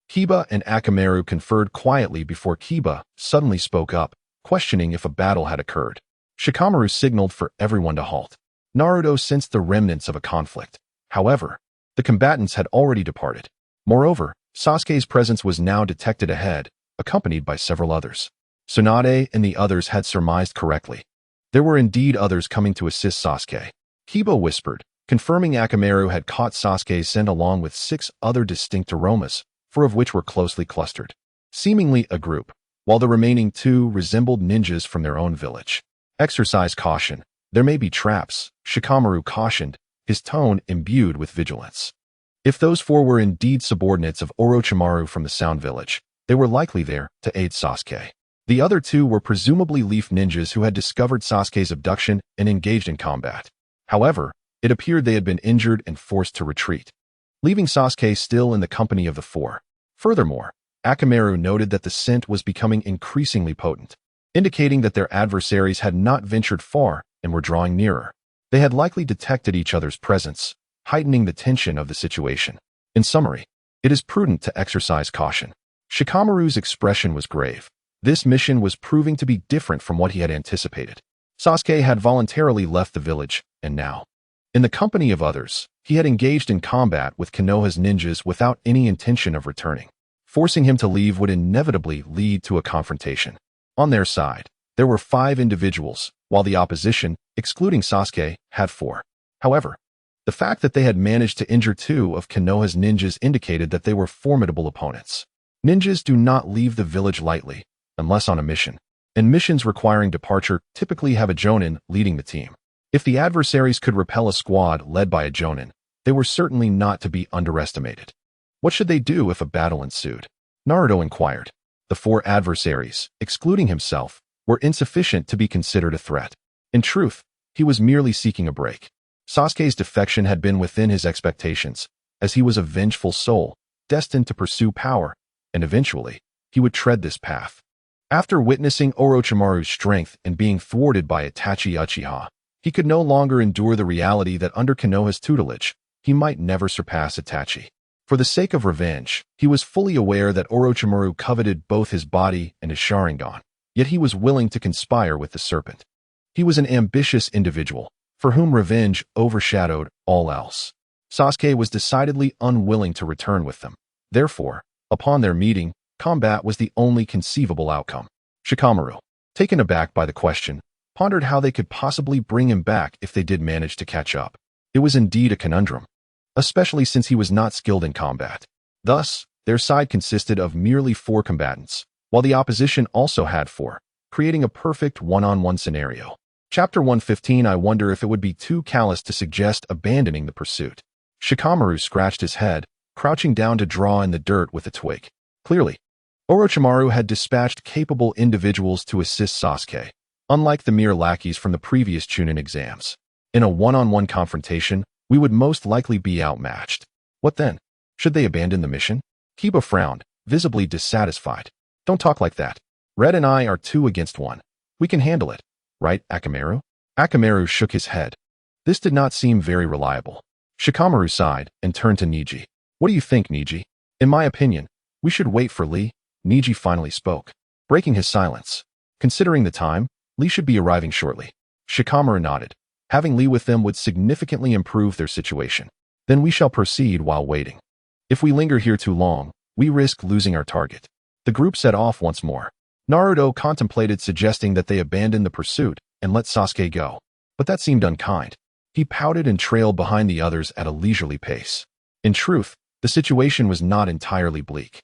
Kiba and Akamaru conferred quietly before Kiba suddenly spoke up, questioning if a battle had occurred. Shikamaru signaled for everyone to halt. Naruto sensed the remnants of a conflict. However, the combatants had already departed. Moreover, Sasuke's presence was now detected ahead, accompanied by several others. Tsunade and the others had surmised correctly. There were indeed others coming to assist Sasuke. Kiba whispered, confirming Akamaru had caught Sasuke's scent along with 6 other distinct aromas, 4 of which were closely clustered. Seemingly a group, while the remaining 2 resembled ninjas from their own village. Exercise caution. There may be traps, Shikamaru cautioned, his tone imbued with vigilance. If those 4 were indeed subordinates of Orochimaru from the Sound Village, they were likely there to aid Sasuke. The other 2 were presumably Leaf ninjas who had discovered Sasuke's abduction and engaged in combat. However, it appeared they had been injured and forced to retreat, leaving Sasuke still in the company of the 4. Furthermore, Akamaru noted that the scent was becoming increasingly potent, indicating that their adversaries had not ventured far and were drawing nearer. They had likely detected each other's presence, heightening the tension of the situation. In summary, it is prudent to exercise caution. Shikamaru's expression was grave. This mission was proving to be different from what he had anticipated. Sasuke had voluntarily left the village, and now, in the company of others, he had engaged in combat with Konoha's ninjas without any intention of returning. Forcing him to leave would inevitably lead to a confrontation. On their side, there were 5 individuals, while the opposition, excluding Sasuke, had 4. However, the fact that they had managed to injure 2 of Konoha's ninjas indicated that they were formidable opponents. Ninjas do not leave the village lightly, unless on a mission, and missions requiring departure typically have a jonin leading the team. If the adversaries could repel a squad led by a jonin, they were certainly not to be underestimated. What should they do if a battle ensued? Naruto inquired. The 4 adversaries, excluding himself, were insufficient to be considered a threat. In truth, he was merely seeking a break. Sasuke's defection had been within his expectations, as he was a vengeful soul, destined to pursue power, and eventually, he would tread this path. After witnessing Orochimaru's strength and being thwarted by Itachi Uchiha, he could no longer endure the reality that under Konoha's tutelage, he might never surpass Itachi. For the sake of revenge, he was fully aware that Orochimaru coveted both his body and his Sharingan, yet he was willing to conspire with the serpent. He was an ambitious individual, for whom revenge overshadowed all else. Sasuke was decidedly unwilling to return with them. Therefore, upon their meeting, combat was the only conceivable outcome. Shikamaru, taken aback by the question, pondered how they could possibly bring him back if they did manage to catch up. It was indeed a conundrum, especially since he was not skilled in combat. Thus, their side consisted of merely 4 combatants, while the opposition also had 4, creating a perfect one-on-one scenario. Chapter 115. I wonder if it would be too callous to suggest abandoning the pursuit. Shikamaru scratched his head, crouching down to draw in the dirt with a twig. Clearly, Orochimaru had dispatched capable individuals to assist Sasuke, unlike the mere lackeys from the previous Chunin exams. In a one-on-one confrontation, we would most likely be outmatched. What then? Should they abandon the mission? Kiba frowned, visibly dissatisfied. Don't talk like that. Red and I are 2 against 1. We can handle it. Right, Akamaru? Akamaru shook his head. This did not seem very reliable. Shikamaru sighed and turned to Neji. What do you think, Neji? In my opinion, we should wait for Lee. Neji finally spoke, breaking his silence. Considering the time, Lee should be arriving shortly. Shikamaru nodded. Having Lee with them would significantly improve their situation. Then we shall proceed while waiting. If we linger here too long, we risk losing our target. The group set off once more. Naruto contemplated suggesting that they abandon the pursuit and let Sasuke go, but that seemed unkind. He pouted and trailed behind the others at a leisurely pace. In truth, the situation was not entirely bleak.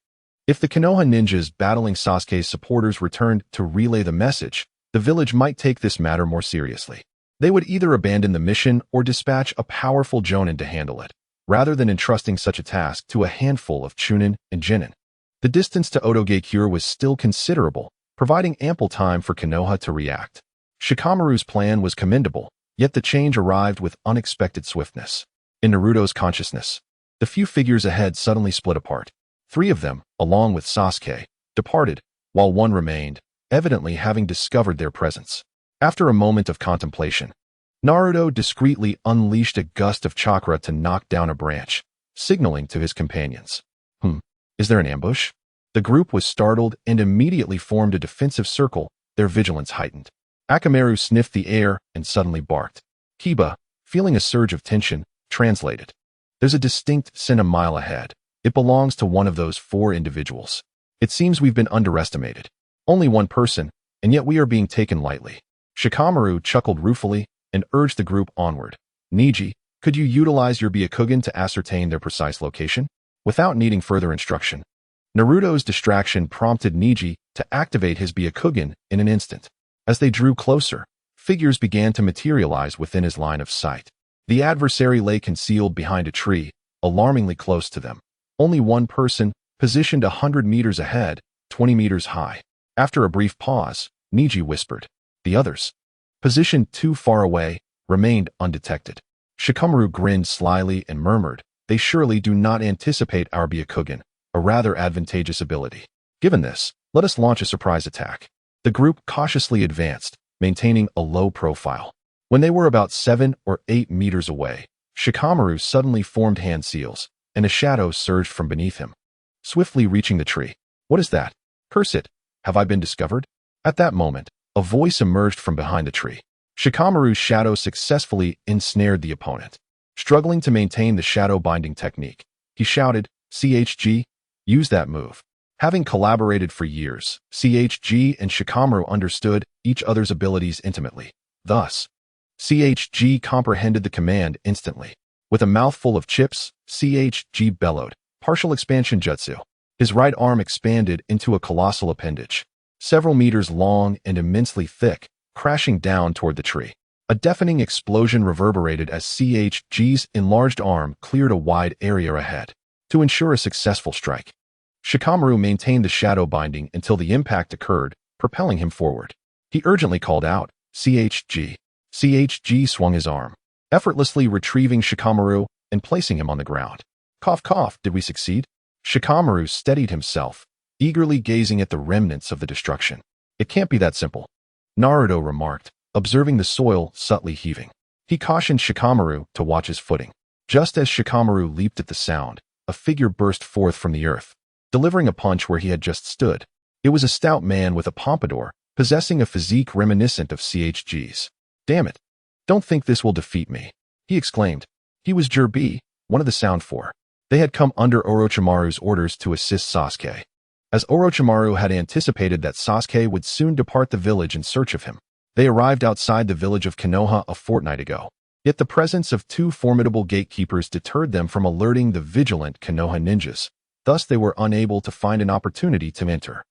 If the Konoha ninjas battling Sasuke's supporters returned to relay the message, the village might take this matter more seriously. They would either abandon the mission or dispatch a powerful jonin to handle it, rather than entrusting such a task to a handful of chunin and genin. The distance to Otogakure was still considerable, providing ample time for Konoha to react. Shikamaru's plan was commendable, yet the change arrived with unexpected swiftness. In Naruto's consciousness, the few figures ahead suddenly split apart. 3 of them, along with Sasuke, departed, while 1 remained, evidently having discovered their presence. After a moment of contemplation, Naruto discreetly unleashed a gust of chakra to knock down a branch, signaling to his companions. Is there an ambush? The group was startled and immediately formed a defensive circle, their vigilance heightened. Akamaru sniffed the air and suddenly barked. Kiba, feeling a surge of tension, translated. There's a distinct scent a mile ahead. It belongs to one of those 4 individuals. It seems we've been underestimated. Only one person, and yet we are being taken lightly. Shikamaru chuckled ruefully and urged the group onward. Niji, could you utilize your Byakugan to ascertain their precise location? Without needing further instruction, Naruto's distraction prompted Niji to activate his Byakugan in an instant. As they drew closer, figures began to materialize within his line of sight. The adversary lay concealed behind a tree, alarmingly close to them. Only one person, positioned 100 meters ahead, 20 meters high. After a brief pause, Niji whispered. The others, positioned too far away, remained undetected. Shikamaru grinned slyly and murmured, they surely do not anticipate our Byakugan, a rather advantageous ability. Given this, let us launch a surprise attack. The group cautiously advanced, maintaining a low profile. When they were about 7 or 8 meters away, Shikamaru suddenly formed hand seals, and a shadow surged from beneath him, swiftly reaching the tree. What is that? Curse it! Have I been discovered? At that moment, a voice emerged from behind the tree. Shikamaru's shadow successfully ensnared the opponent. Struggling to maintain the shadow binding technique, he shouted, CHG, use that move. Having collaborated for years, CHG and Shikamaru understood each other's abilities intimately. Thus, CHG comprehended the command instantly. With a mouthful of chips, CHG bellowed, partial expansion jutsu. His right arm expanded into a colossal appendage, several meters long and immensely thick, crashing down toward the tree. A deafening explosion reverberated as CHG's enlarged arm cleared a wide area ahead. To ensure a successful strike, Shikamaru maintained the shadow binding until the impact occurred, propelling him forward. He urgently called out, CHG. CHG swung his arm, effortlessly retrieving Shikamaru and placing him on the ground. Cough cough, did we succeed? Shikamaru steadied himself, eagerly gazing at the remnants of the destruction. It can't be that simple, Naruto remarked, observing the soil subtly heaving. He cautioned Shikamaru to watch his footing. Just as Shikamaru leaped at the sound, a figure burst forth from the earth, delivering a punch where he had just stood. It was a stout man with a pompadour, possessing a physique reminiscent of CHG's. Damn it! Don't think this will defeat me, he exclaimed. He was Jirbi, one of the Sound Four. They had come under Orochimaru's orders to assist Sasuke, as Orochimaru had anticipated that Sasuke would soon depart the village in search of him. They arrived outside the village of Konoha a fortnight ago. Yet the presence of 2 formidable gatekeepers deterred them from alerting the vigilant Konoha ninjas. Thus they were unable to find an opportunity to enter.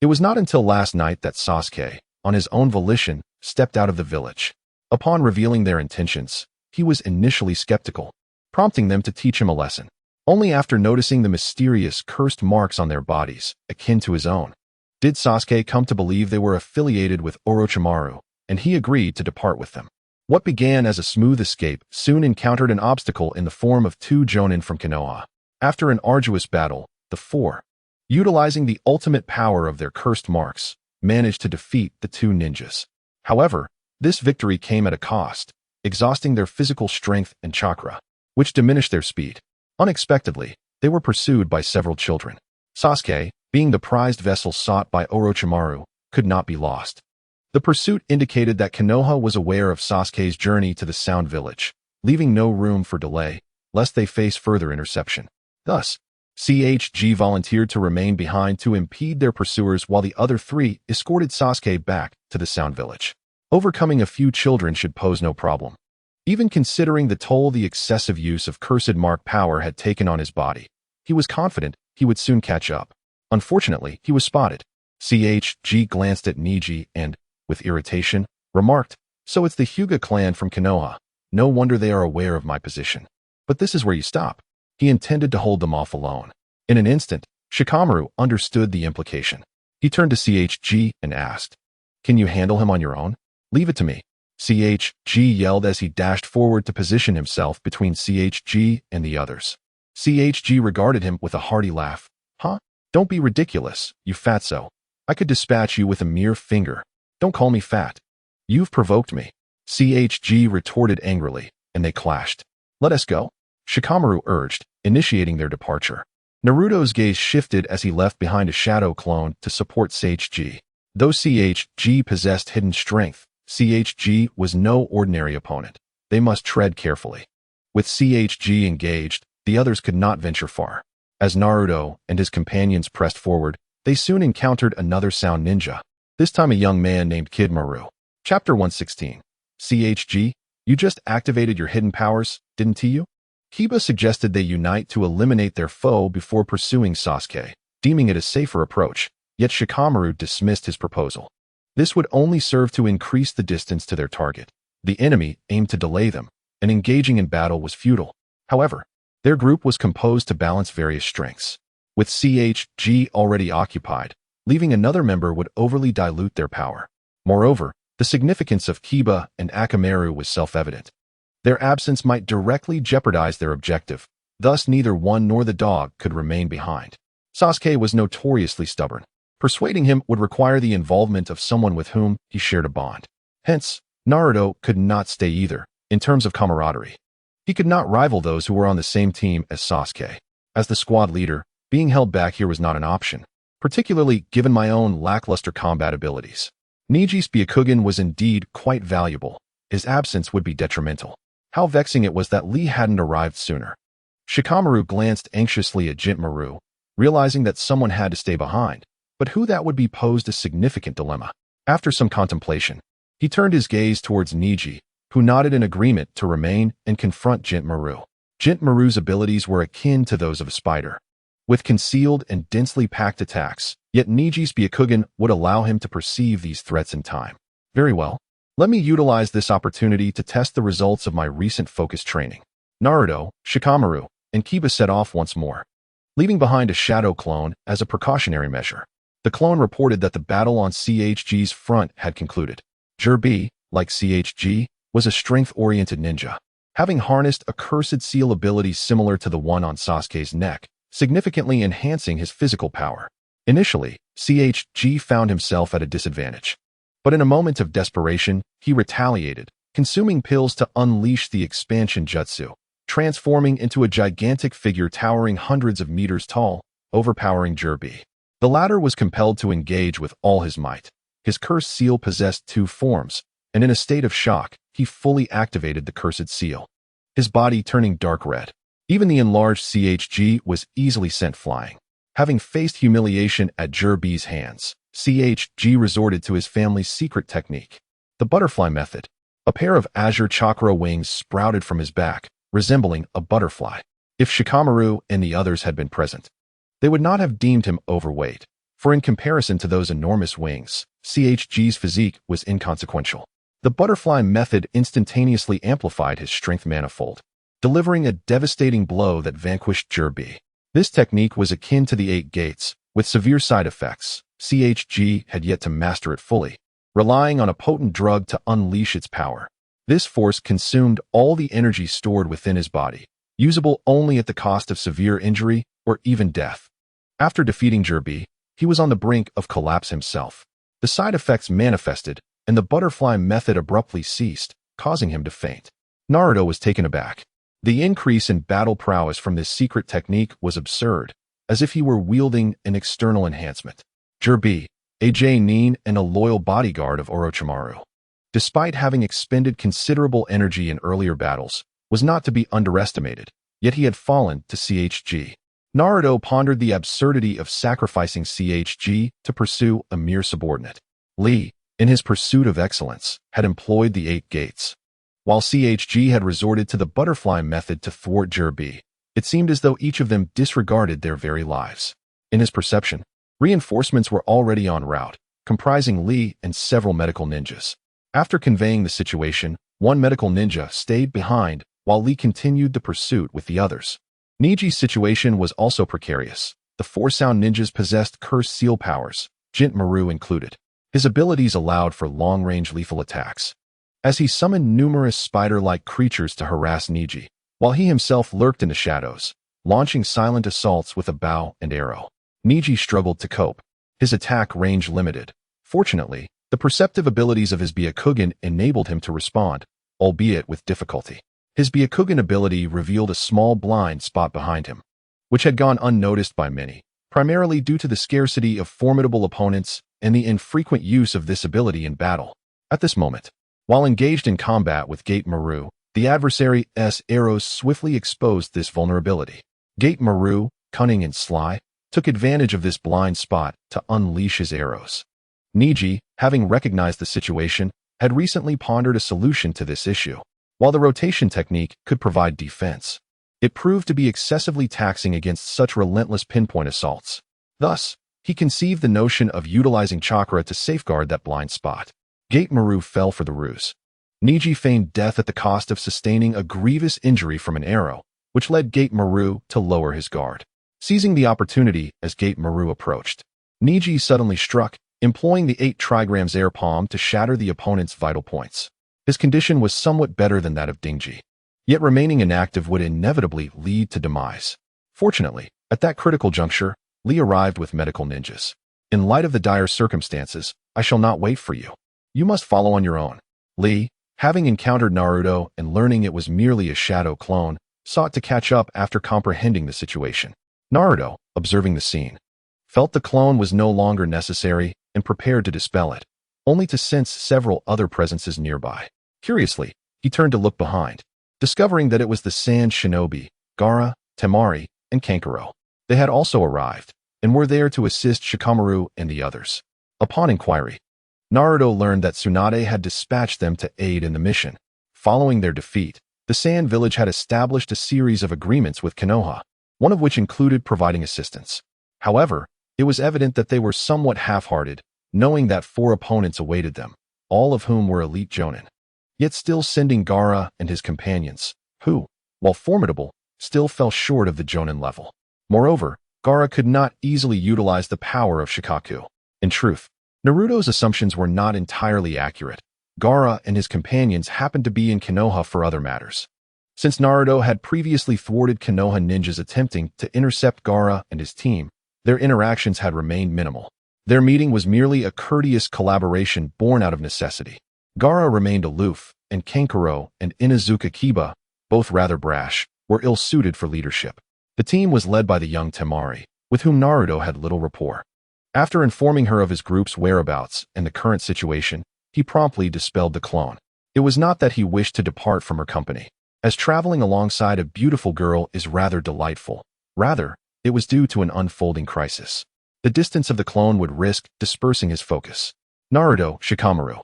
It was not until last night that Sasuke, on his own volition, stepped out of the village. Upon revealing their intentions, he was initially skeptical, prompting them to teach him a lesson. Only after noticing the mysterious cursed marks on their bodies, akin to his own, did Sasuke come to believe they were affiliated with Orochimaru, and he agreed to depart with them. What began as a smooth escape soon encountered an obstacle in the form of 2 jonin from Konoha. After an arduous battle, the 4, utilizing the ultimate power of their cursed marks, managed to defeat the 2 ninjas. However, this victory came at a cost, exhausting their physical strength and chakra, which diminished their speed. Unexpectedly, they were pursued by several children. Sasuke, being the prized vessel sought by Orochimaru, could not be lost. The pursuit indicated that Konoha was aware of Sasuke's journey to the Sound Village, leaving no room for delay, lest they face further interception. Thus, CHG volunteered to remain behind to impede their pursuers while the other 3 escorted Sasuke back to the Sound Village. Overcoming a few children should pose no problem. Even considering the toll the excessive use of cursed mark power had taken on his body, he was confident he would soon catch up. Unfortunately, he was spotted. CHG glanced at Niji and, with irritation, remarked, "So it's the Hyuga clan from Konoha. No wonder they are aware of my position. But this is where you stop." He intended to hold them off alone. In an instant, Shikamaru understood the implication. He turned to CHG and asked, "Can you handle him on your own? Leave it to me." CHG yelled as he dashed forward to position himself between CHG and the others. CHG regarded him with a hearty laugh. "Huh? Don't be ridiculous, you fatso. I could dispatch you with a mere finger. Don't call me fat. You've provoked me." CHG retorted angrily, and they clashed. "Let us go," Shikamaru urged, initiating their departure. Naruto's gaze shifted as he left behind a shadow clone to support CHG. Though CHG possessed hidden strength, CHG was no ordinary opponent. they must tread carefully. With CHG engaged, the others could not venture far. As Naruto and his companions pressed forward, they soon encountered another sound ninja, this time a young man named Kid Maru. Chapter 116. CHG, you just activated your hidden powers, didn't you? Kiba suggested they unite to eliminate their foe before pursuing Sasuke, deeming it a safer approach, yet Shikamaru dismissed his proposal. This would only serve to increase the distance to their target. The enemy aimed to delay them, and engaging in battle was futile. However, their group was composed to balance various strengths. With CHG already occupied, leaving another member would overly dilute their power. Moreover, the significance of Kiba and Akamaru was self-evident. Their absence might directly jeopardize their objective, thus neither one nor the dog could remain behind. Sasuke was notoriously stubborn. Persuading him would require the involvement of someone with whom he shared a bond. Hence, Naruto could not stay either, in terms of camaraderie. He could not rival those who were on the same team as Sasuke. As the squad leader, being held back here was not an option, particularly given my own lackluster combat abilities. Niji's Byakugan was indeed quite valuable. His absence would be detrimental. How vexing it was that Lee hadn't arrived sooner. Shikamaru glanced anxiously at Jinmaru, realizing that someone had to stay behind, but who that would be posed a significant dilemma. After some contemplation, he turned his gaze towards Niji, who nodded in agreement to remain and confront Jinmaru. Jinmaru's abilities were akin to those of a spider, with concealed and densely packed attacks, yet Niji's Byakugan would allow him to perceive these threats in time. Very well. Let me utilize this opportunity to test the results of my recent focus training. Naruto, Shikamaru, and Kiba set off once more, leaving behind a shadow clone as a precautionary measure. The clone reported that the battle on CHG's front had concluded. Jirbi, like CHG, was a strength-oriented ninja, having harnessed a cursed seal ability similar to the one on Sasuke's neck, significantly enhancing his physical power. Initially, CHG found himself at a disadvantage. But in a moment of desperation, he retaliated, consuming pills to unleash the expansion jutsu, transforming into a gigantic figure towering hundreds of meters tall, overpowering Jirbi. The latter was compelled to engage with all his might. His cursed seal possessed two forms, and in a state of shock, he fully activated the cursed seal, his body turning dark red. Even the enlarged CHG was easily sent flying. Having faced humiliation at Jirbi's hands, CHG resorted to his family's secret technique, the butterfly method. A pair of azure chakra wings sprouted from his back, resembling a butterfly. If Shikamaru and the others had been present, they would not have deemed him overweight, for in comparison to those enormous wings, CHG's physique was inconsequential. The butterfly method instantaneously amplified his strength manifold, delivering a devastating blow that vanquished Jirbi. This technique was akin to the 8 gates, with severe side effects. CHG had yet to master it fully, relying on a potent drug to unleash its power. This force consumed all the energy stored within his body, usable only at the cost of severe injury or even death. After defeating Jirbi, he was on the brink of collapse himself. The side effects manifested, and the butterfly method abruptly ceased, causing him to faint. Naruto was taken aback. The increase in battle prowess from this secret technique was absurd, as if he were wielding an external enhancement. Jirbi, a Nin and a loyal bodyguard of Orochimaru, despite having expended considerable energy in earlier battles, was not to be underestimated, yet he had fallen to CHG. Naruto pondered the absurdity of sacrificing CHG to pursue a mere subordinate. Lee, in his pursuit of excellence, had employed the 8 gates, while CHG had resorted to the butterfly method to thwart Jirbi. It seemed as though each of them disregarded their very lives. In his perception, reinforcements were already en route, comprising Lee and several medical ninjas. After conveying the situation, one medical ninja stayed behind while Lee continued the pursuit with the others. Niji's situation was also precarious. The 4 sound ninjas possessed cursed seal powers, Jinmaru included. His abilities allowed for long-range lethal attacks, as he summoned numerous spider-like creatures to harass Niji, while he himself lurked in the shadows, launching silent assaults with a bow and arrow. Niji struggled to cope, his attack range limited. Fortunately, the perceptive abilities of his Byakugan enabled him to respond, albeit with difficulty. His Byakugan ability revealed a small blind spot behind him, which had gone unnoticed by many, primarily due to the scarcity of formidable opponents and the infrequent use of this ability in battle. At this moment, while engaged in combat with Gate Maru, The adversary's arrows swiftly exposed this vulnerability. Gate Maru, cunning and sly, took advantage of this blind spot to unleash his arrows. Niji, having recognized the situation, had recently pondered a solution to this issue. While the rotation technique could provide defense, it proved to be excessively taxing against such relentless pinpoint assaults. Thus, he conceived the notion of utilizing chakra to safeguard that blind spot. Gate Maru fell for the ruse. Niji feigned death at the cost of sustaining a grievous injury from an arrow, which led Gate Maru to lower his guard. Seizing the opportunity as Gate Maru approached, Niji suddenly struck, employing the 8 trigrams air palm to shatter the opponent's vital points. His condition was somewhat better than that of Dingji, yet remaining inactive would inevitably lead to demise. Fortunately, at that critical juncture, Lee arrived with medical ninjas. In light of the dire circumstances, I shall not wait for you. You must follow on your own. Lee, having encountered Naruto and learning it was merely a shadow clone, sought to catch up after comprehending the situation. Naruto, observing the scene, felt the clone was no longer necessary and prepared to dispel it, only to sense several other presences nearby. Curiously, he turned to look behind, discovering that it was the Sand Shinobi, Gaara, Temari, and Kankuro. They had also arrived, and were there to assist Shikamaru and the others. Upon inquiry, Naruto learned that Tsunade had dispatched them to aid in the mission. Following their defeat, the Sand Village had established a series of agreements with Konoha, one of which included providing assistance. However, it was evident that they were somewhat half-hearted, knowing that 4 opponents awaited them, all of whom were elite jonin. Yet still sending Gaara and his companions, who, while formidable, still fell short of the jonin level. Moreover, Gaara could not easily utilize the power of Shikaku. In truth, Naruto's assumptions were not entirely accurate. Gaara and his companions happened to be in Konoha for other matters. Since Naruto had previously thwarted Konoha ninjas attempting to intercept Gaara and his team, their interactions had remained minimal. Their meeting was merely a courteous collaboration born out of necessity. Gaara remained aloof, and Kankuro and Inuzuka Kiba, both rather brash, were ill-suited for leadership. The team was led by the young Temari, with whom Naruto had little rapport. After informing her of his group's whereabouts and the current situation, he promptly dispelled the clone. It was not that he wished to depart from her company, as traveling alongside a beautiful girl is rather delightful. Rather, it was due to an unfolding crisis. The distance of the clone would risk dispersing his focus. Naruto, Shikamaru,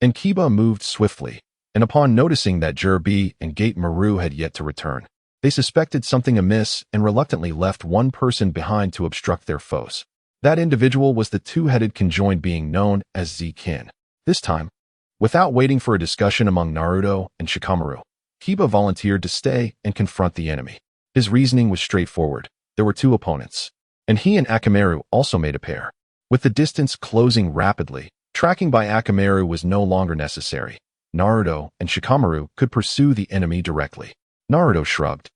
and Kiba moved swiftly, and upon noticing that Jiraiya and Gate Maru had yet to return, they suspected something amiss and reluctantly left one person behind to obstruct their foes. That individual was the 2-headed conjoined being known as Z-Kin. This time, without waiting for a discussion among Naruto and Shikamaru, Kiba volunteered to stay and confront the enemy. His reasoning was straightforward. There were 2 opponents, and he and Akamaru also made a pair. With the distance closing rapidly, tracking by Akamaru was no longer necessary. Naruto and Shikamaru could pursue the enemy directly. Naruto shrugged,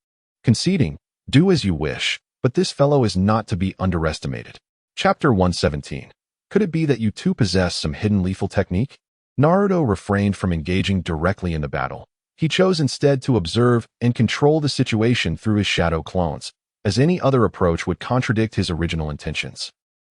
conceding, "Do as you wish, but this fellow is not to be underestimated." Chapter 117. Could it be that you too possess some hidden lethal technique? Naruto refrained from engaging directly in the battle. He chose instead to observe and control the situation through his shadow clones, as any other approach would contradict his original intentions.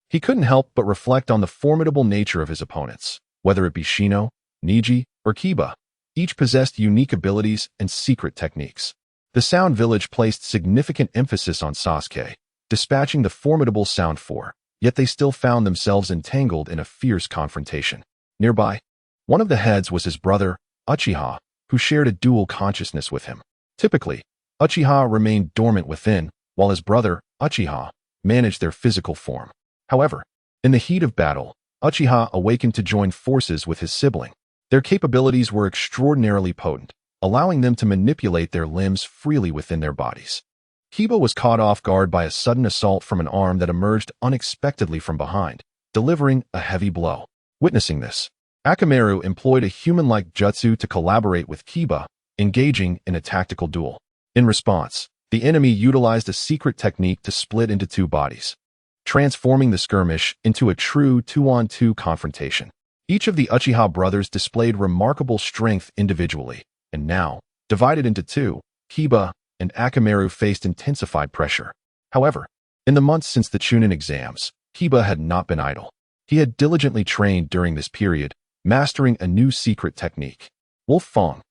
He couldn't help but reflect on the formidable nature of his opponents, whether it be Shino, Niji, or Kiba. Each possessed unique abilities and secret techniques. The Sound Village placed significant emphasis on Sasuke, dispatching the formidable Sound Four, yet they still found themselves entangled in a fierce confrontation. Nearby, one of the heads was his brother, Uchiha, who shared a dual consciousness with him. Typically, Uchiha remained dormant within, while his brother, Uchiha, managed their physical form. However, in the heat of battle, Uchiha awakened to join forces with his sibling. Their capabilities were extraordinarily potent, allowing them to manipulate their limbs freely within their bodies. Kiba was caught off guard by a sudden assault from an arm that emerged unexpectedly from behind, delivering a heavy blow. Witnessing this, Akamaru employed a human-like jutsu to collaborate with Kiba, engaging in a tactical duel. In response, the enemy utilized a secret technique to split into 2 bodies, transforming the skirmish into a true 2-on-2 confrontation. Each of the Uchiha brothers displayed remarkable strength individually, and now, divided into 2, Kiba and Akamaru faced intensified pressure. However, in the months since the Chunin exams, Kiba had not been idle. He had diligently trained during this period, mastering a new secret technique, Wolf Fang.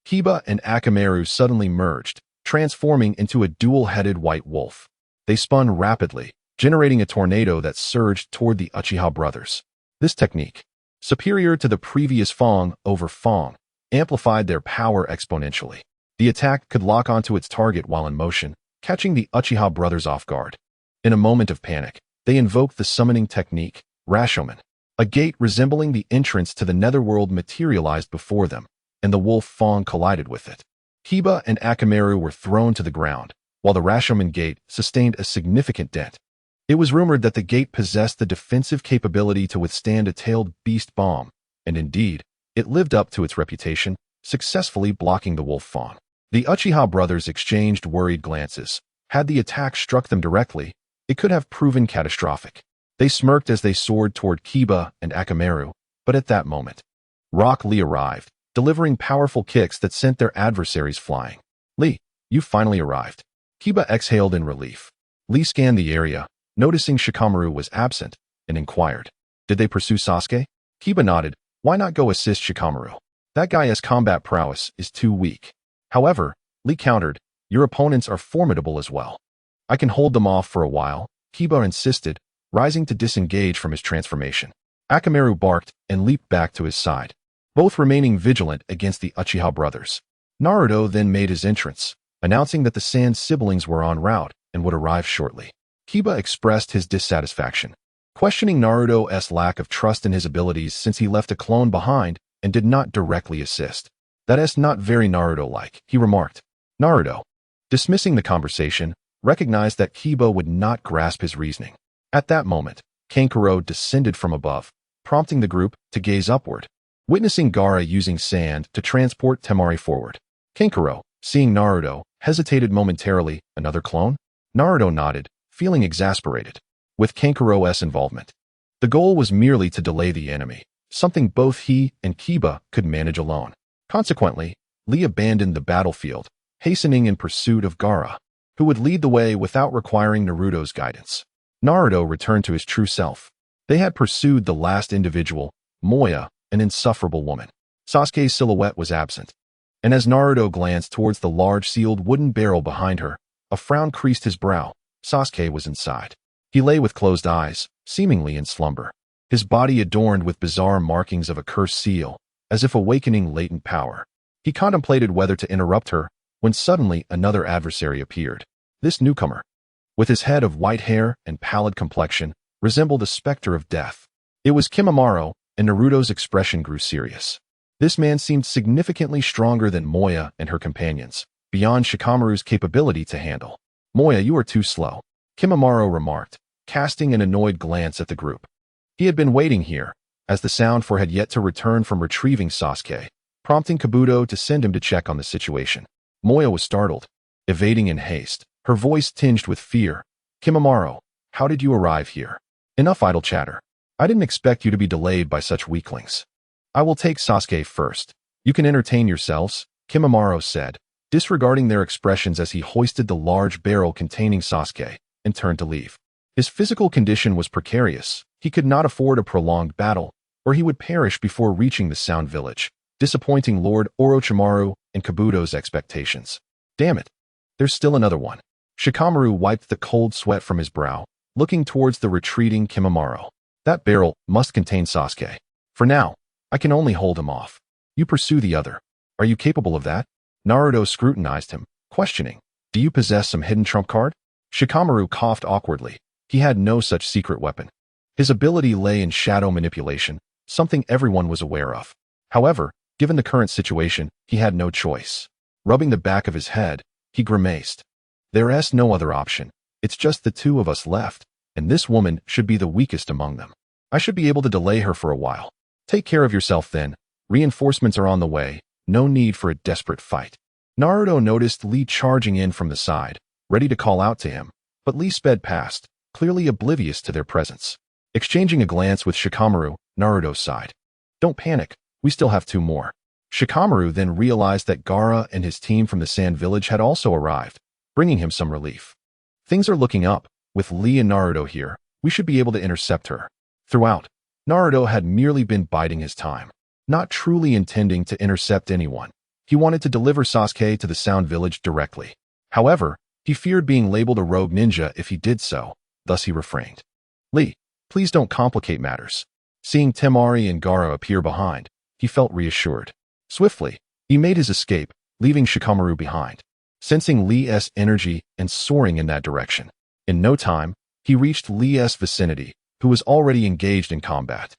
Kiba and Akamaru suddenly merged, transforming into a dual-headed white wolf. They spun rapidly, generating a tornado that surged toward the Uchiha brothers. This technique, superior to the previous Fong over Fong, amplified their power exponentially. The attack could lock onto its target while in motion, catching the Uchiha brothers off guard. In a moment of panic, they invoked the summoning technique, Rashomon. A gate resembling the entrance to the netherworld materialized before them, and the wolf Fong collided with it. Kiba and Akamaru were thrown to the ground, while the Rashomon gate sustained a significant dent. It was rumored that the gate possessed the defensive capability to withstand a tailed beast bomb, and indeed, it lived up to its reputation, successfully blocking the wolf Fong. The Uchiha brothers exchanged worried glances. Had the attack struck them directly, it could have proven catastrophic. They smirked as they soared toward Kiba and Akamaru, but at that moment, Rock Lee arrived, delivering powerful kicks that sent their adversaries flying. Lee, you finally arrived. Kiba exhaled in relief. Lee scanned the area, noticing Shikamaru was absent, and inquired, "Did they pursue Sasuke?" Kiba nodded. "Why not go assist Shikamaru? That guy's combat prowess is too weak." However, Lee countered, "Your opponents are formidable as well. I can hold them off for a while," Kiba insisted, rising to disengage from his transformation. Akamaru barked and leaped back to his side, both remaining vigilant against the Uchiha brothers. Naruto then made his entrance, announcing that the Sand siblings were en route and would arrive shortly. Kiba expressed his dissatisfaction, questioning Naruto's lack of trust in his abilities since he left a clone behind and did not directly assist. "That's not very Naruto-like," he remarked. Naruto, dismissing the conversation, recognized that Kiba would not grasp his reasoning. At that moment, Kankuro descended from above, prompting the group to gaze upward, witnessing Gaara using sand to transport Temari forward. Kankuro, seeing Naruto, hesitated momentarily. "Another clone?" Naruto nodded, feeling exasperated with Kankuro's involvement. The goal was merely to delay the enemy, something both he and Kiba could manage alone. Consequently, Lee abandoned the battlefield, hastening in pursuit of Gaara, who would lead the way without requiring Naruto's guidance. Naruto returned to his true self. They had pursued the last individual, Moya, an insufferable woman. Sasuke's silhouette was absent, and as Naruto glanced towards the large sealed wooden barrel behind her, a frown creased his brow. Sasuke was inside. He lay with closed eyes, seemingly in slumber, his body adorned with bizarre markings of a cursed seal, as if awakening latent power. He contemplated whether to interrupt her, when suddenly another adversary appeared. This newcomer, with his head of white hair and pallid complexion, resembled a specter of death. It was Kimimaro, and Naruto's expression grew serious. This man seemed significantly stronger than Moya and her companions, beyond Shikamaru's capability to handle. "Moya, you are too slow," Kimimaro remarked, casting an annoyed glance at the group. He had been waiting here, as the Sound Four had yet to return from retrieving Sasuke, prompting Kabuto to send him to check on the situation. Moya was startled, evading in haste, her voice tinged with fear. "Kimimaro, how did you arrive here?" "Enough idle chatter. I didn't expect you to be delayed by such weaklings. I will take Sasuke first. You can entertain yourselves," Kimimaro said, disregarding their expressions as he hoisted the large barrel containing Sasuke and turned to leave. His physical condition was precarious. He could not afford a prolonged battle, or he would perish before reaching the Sound Village, disappointing Lord Orochimaru and Kabuto's expectations. "Damn it, there's still another one." Shikamaru wiped the cold sweat from his brow, looking towards the retreating Kimimaro. "That barrel must contain Sasuke. For now, I can only hold him off. You pursue the other. Are you capable of that?" Naruto scrutinized him, questioning, "Do you possess some hidden trump card?" Shikamaru coughed awkwardly. He had no such secret weapon. His ability lay in shadow manipulation, something everyone was aware of. However, given the current situation, he had no choice. Rubbing the back of his head, he grimaced. "There's no other option. It's just the two of us left, and this woman should be the weakest among them. I should be able to delay her for a while. Take care of yourself then. Reinforcements are on the way. No need for a desperate fight." Naruto noticed Lee charging in from the side, ready to call out to him, but Lee sped past, clearly oblivious to their presence. Exchanging a glance with Shikamaru, Naruto sighed. "Don't panic, we still have two more." Shikamaru then realized that Gaara and his team from the Sand Village had also arrived, bringing him some relief. "Things are looking up. With Lee and Naruto here, we should be able to intercept her." Throughout, Naruto had merely been biding his time, not truly intending to intercept anyone. He wanted to deliver Sasuke to the Sound Village directly. However, he feared being labeled a rogue ninja if he did so, thus he refrained. Lee, please don't complicate matters. Seeing Temari and Gaara appear behind, he felt reassured. Swiftly, he made his escape, leaving Shikamaru behind. Sensing Lee's energy and soaring in that direction. In no time, he reached Lee's vicinity, who was already engaged in combat.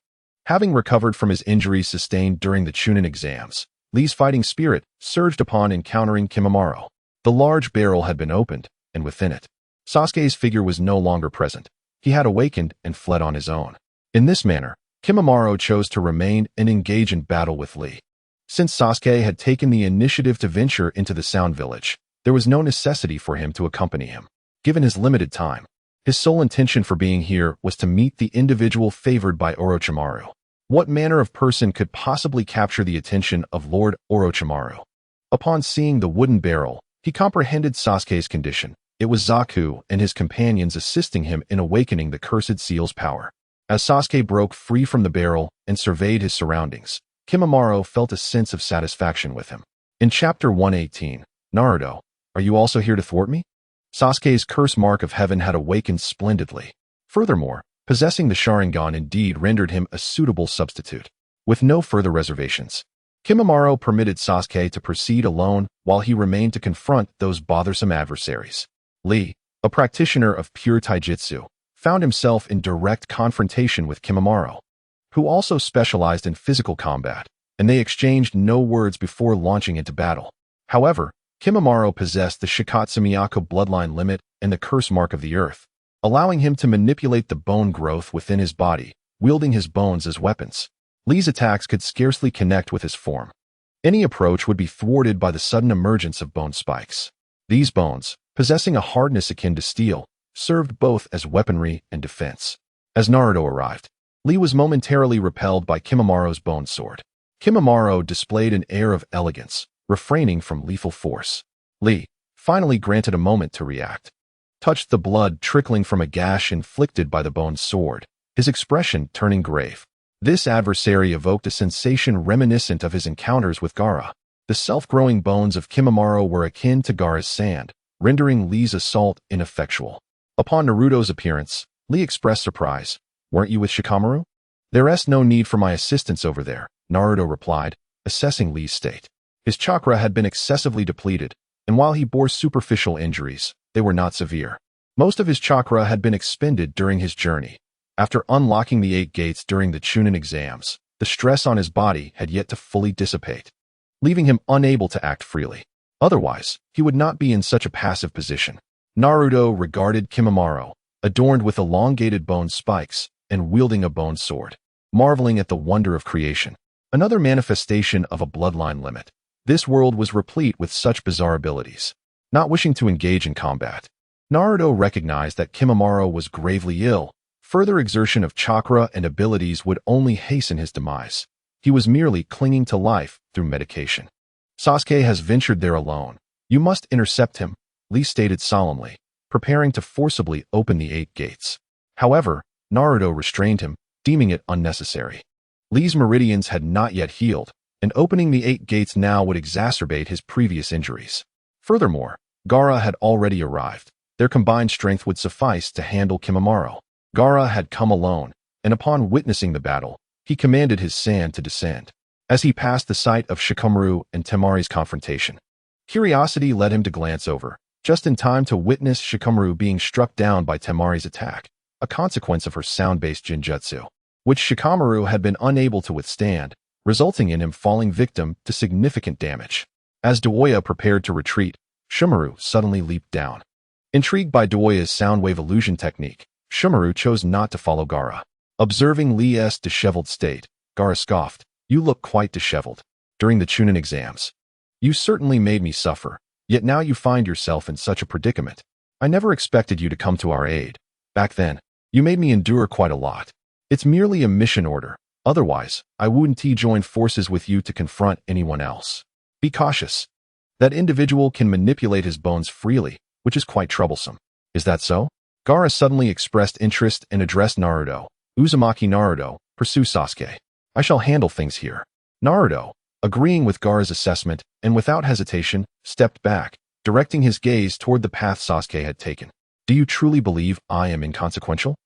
Having recovered from his injuries sustained during the Chunin exams, Lee's fighting spirit surged upon encountering Kimimaro. The large barrel had been opened, and within it, Sasuke's figure was no longer present. He had awakened and fled on his own. In this manner, Kimimaro chose to remain and engage in battle with Lee. Since Sasuke had taken the initiative to venture into the Sound Village, there was no necessity for him to accompany him. Given his limited time, his sole intention for being here was to meet the individual favored by Orochimaru. What manner of person could possibly capture the attention of Lord Orochimaru? Upon seeing the wooden barrel, he comprehended Sasuke's condition. It was Zaku and his companions assisting him in awakening the cursed seal's power. As Sasuke broke free from the barrel and surveyed his surroundings, Kimimaro felt a sense of satisfaction with him. In Chapter 118, Naruto, are you also here to thwart me? Sasuke's curse mark of heaven had awakened splendidly. Furthermore, possessing the Sharingan indeed rendered him a suitable substitute. With no further reservations, Kimimaro permitted Sasuke to proceed alone while he remained to confront those bothersome adversaries. Lee, a practitioner of pure Taijutsu, found himself in direct confrontation with Kimimaro, who also specialized in physical combat, and they exchanged no words before launching into battle. However, Kimimaro possessed the Shikatsu Miyako bloodline limit and the curse mark of the earth, allowing him to manipulate the bone growth within his body, wielding his bones as weapons. Lee's attacks could scarcely connect with his form. Any approach would be thwarted by the sudden emergence of bone spikes. These bones, possessing a hardness akin to steel, served both as weaponry and defense. As Naruto arrived, Lee was momentarily repelled by Kimimaro's bone sword. Kimimaro displayed an air of elegance, refraining from lethal force. Lee, finally granted a moment to react, touched the blood trickling from a gash inflicted by the bone sword, his expression turning grave. This adversary evoked a sensation reminiscent of his encounters with Gaara. The self-growing bones of Kimimaro were akin to Gaara's sand, rendering Lee's assault ineffectual. Upon Naruto's appearance, Lee expressed surprise. Weren't you with Shikamaru? There's no need for my assistance over there, Naruto replied, assessing Lee's state. His chakra had been excessively depleted, and while he bore superficial injuries, they were not severe. Most of his chakra had been expended during his journey. After unlocking the 8 gates during the Chunin exams, the stress on his body had yet to fully dissipate, leaving him unable to act freely. Otherwise, he would not be in such a passive position. Naruto regarded Kimimaro, adorned with elongated bone spikes and wielding a bone sword, marveling at the wonder of creation. Another manifestation of a bloodline limit. This world was replete with such bizarre abilities. Not wishing to engage in combat, Naruto recognized that Kimimaro was gravely ill. Further exertion of chakra and abilities would only hasten his demise. He was merely clinging to life through medication. Sasuke has ventured there alone. You must intercept him, Lee stated solemnly, preparing to forcibly open the 8 gates. However, Naruto restrained him, deeming it unnecessary. Lee's meridians had not yet healed, and opening the 8 gates now would exacerbate his previous injuries. Furthermore, Gaara had already arrived. Their combined strength would suffice to handle Kimimaro. Gaara had come alone, and upon witnessing the battle, he commanded his sand to descend. As he passed the site of Shikamaru and Temari's confrontation, curiosity led him to glance over, just in time to witness Shikamaru being struck down by Temari's attack, a consequence of her sound-based Shinjutsu, which Shikamaru had been unable to withstand, resulting in him falling victim to significant damage. As Doya prepared to retreat, Shumaru suddenly leaped down. Intrigued by Doya's soundwave illusion technique, Shumaru chose not to follow Gaara. Observing Lee's disheveled state, Gaara scoffed, "You look quite disheveled. During the Chunin exams, you certainly made me suffer, yet now you find yourself in such a predicament. I never expected you to come to our aid. Back then, you made me endure quite a lot. It's merely a mission order. Otherwise, I wouldn't join forces with you to confront anyone else. Be cautious. That individual can manipulate his bones freely, which is quite troublesome. Is that so?" Gaara suddenly expressed interest and addressed Naruto. "Uzumaki Naruto, pursue Sasuke. I shall handle things here." Naruto, agreeing with Gaara's assessment, and without hesitation, stepped back, directing his gaze toward the path Sasuke had taken. Do you truly believe I am inconsequential?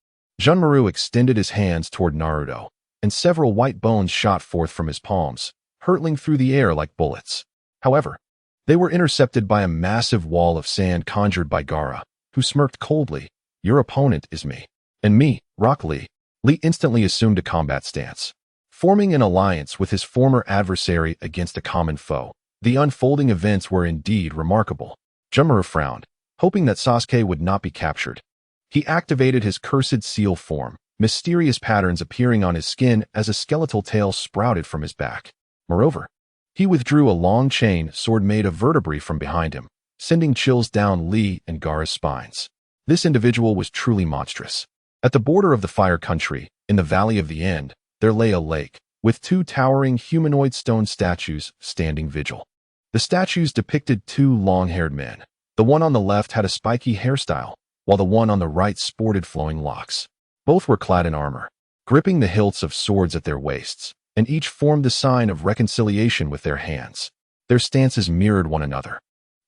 Junmaru extended his hands toward Naruto, and several white bones shot forth from his palms, hurtling through the air like bullets. However, they were intercepted by a massive wall of sand conjured by Gaara, who smirked coldly. Your opponent is me. And me, Rock Lee. Lee instantly assumed a combat stance, forming an alliance with his former adversary against a common foe. The unfolding events were indeed remarkable. Junmaru frowned, hoping that Sasuke would not be captured. He activated his cursed seal form, mysterious patterns appearing on his skin as a skeletal tail sprouted from his back. Moreover, he withdrew a long chain sword made of vertebrae from behind him, sending chills down Lee and Gaara's spines. This individual was truly monstrous. At the border of the Fire Country, in the Valley of the End, there lay a lake, with two towering humanoid stone statues standing vigil. The statues depicted two long-haired men. The one on the left had a spiky hairstyle, while the one on the right sported flowing locks. Both were clad in armor, gripping the hilts of swords at their waists, and each formed the sign of reconciliation with their hands. Their stances mirrored one another,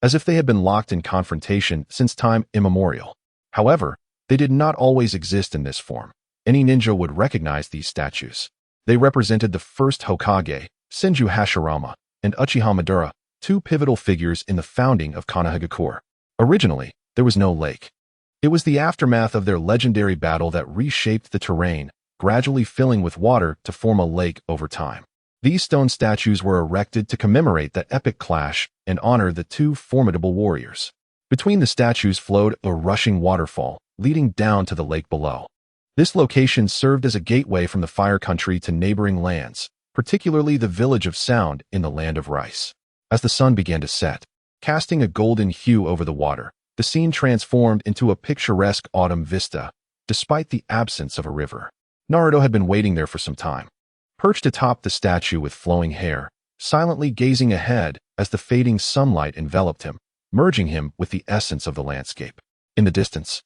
as if they had been locked in confrontation since time immemorial. However, they did not always exist in this form. Any ninja would recognize these statues. They represented the first Hokage, Senju Hashirama, and Uchiha Madara, two pivotal figures in the founding of Konohagakure. Originally, there was no lake. It was the aftermath of their legendary battle that reshaped the terrain, gradually filling with water to form a lake over time. These stone statues were erected to commemorate that epic clash and honor the two formidable warriors. Between the statues flowed a rushing waterfall, leading down to the lake below. This location served as a gateway from the Fire Country to neighboring lands, particularly the village of Sound in the Land of Rice. As the sun began to set, casting a golden hue over the water, the scene transformed into a picturesque autumn vista, despite the absence of a river. Naruto had been waiting there for some time, perched atop the statue with flowing hair, silently gazing ahead as the fading sunlight enveloped him, merging him with the essence of the landscape. In the distance,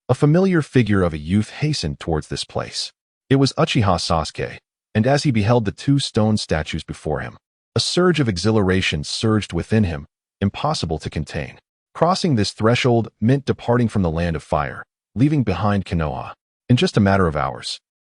a familiar figure of a youth hastened towards this place. It was Uchiha Sasuke, and as he beheld the two stone statues before him, a surge of exhilaration surged within him, impossible to contain. Crossing this threshold meant departing from the Land of Fire, leaving behind Konoha. In just a matter of hours,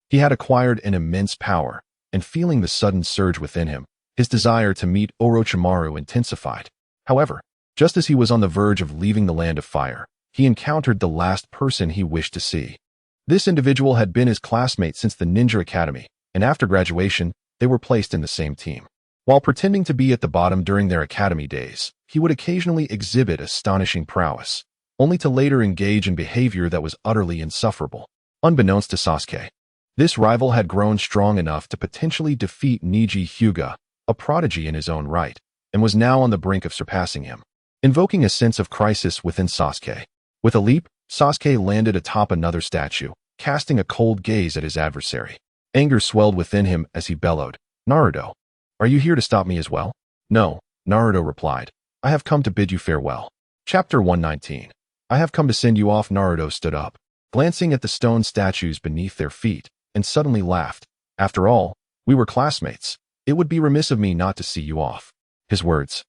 he had acquired an immense power, and feeling the sudden surge within him, his desire to meet Orochimaru intensified. However, just as he was on the verge of leaving the Land of Fire, he encountered the last person he wished to see. This individual had been his classmate since the Ninja Academy, and after graduation, they were placed in the same team. While pretending to be at the bottom during their academy days, he would occasionally exhibit astonishing prowess, only to later engage in behavior that was utterly insufferable. Unbeknownst to Sasuke, this rival had grown strong enough to potentially defeat Niji Hyuga, a prodigy in his own right, and was now on the brink of surpassing him. Invoking a sense of crisis within Sasuke. With a leap, Sasuke landed atop another statue, casting a cold gaze at his adversary. Anger swelled within him as he bellowed, Naruto, are you here to stop me as well? No, Naruto replied. I have come to bid you farewell. Chapter 119. I have come to send you off. Naruto stood up, glancing at the stone statues beneath their feet, and suddenly laughed. After all, we were classmates. It would be remiss of me not to see you off. His words,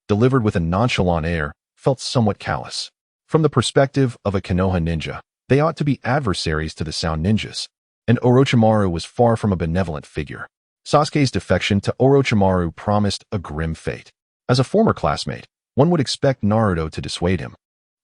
delivered with a nonchalant air, felt somewhat callous. From the perspective of a Konoha ninja, they ought to be adversaries to the Sound ninjas, and Orochimaru was far from a benevolent figure. Sasuke's defection to Orochimaru promised a grim fate. As a former classmate, one would expect Naruto to dissuade him.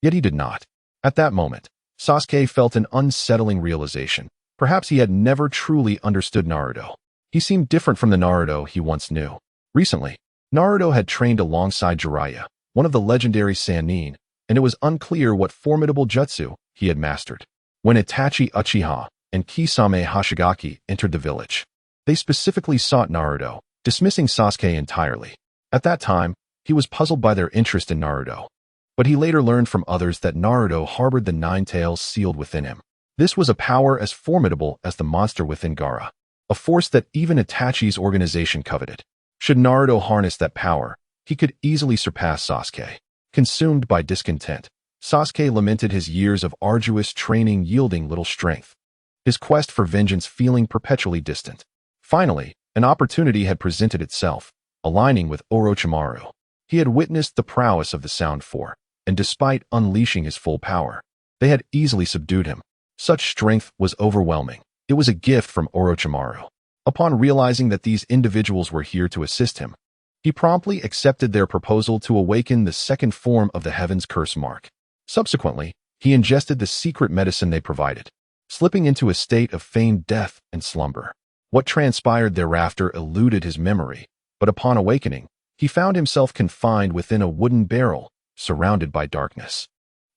Yet he did not. At that moment, Sasuke felt an unsettling realization. Perhaps he had never truly understood Naruto. He seemed different from the Naruto he once knew. Recently, Naruto had trained alongside Jiraiya, one of the legendary Sannin, and it was unclear what formidable jutsu he had mastered. When Itachi Uchiha and Kisame Hashigaki entered the village, they specifically sought Naruto, dismissing Sasuke entirely. At that time, he was puzzled by their interest in Naruto, but he later learned from others that Naruto harbored the Nine Tails sealed within him. This was a power as formidable as the monster within Gaara, a force that even Itachi's organization coveted. Should Naruto harness that power, he could easily surpass Sasuke. Consumed by discontent, Sasuke lamented his years of arduous training yielding little strength, his quest for vengeance feeling perpetually distant. Finally, an opportunity had presented itself. aligning with Orochimaru. He had witnessed the prowess of the Sound Four, and despite unleashing his full power, they had easily subdued him. Such strength was overwhelming. It was a gift from Orochimaru. Upon realizing that these individuals were here to assist him, he promptly accepted their proposal to awaken the second form of the Heaven's Curse mark. Subsequently, he ingested the secret medicine they provided, slipping into a state of feigned death and slumber. What transpired thereafter eluded his memory, but upon awakening, he found himself confined within a wooden barrel, surrounded by darkness.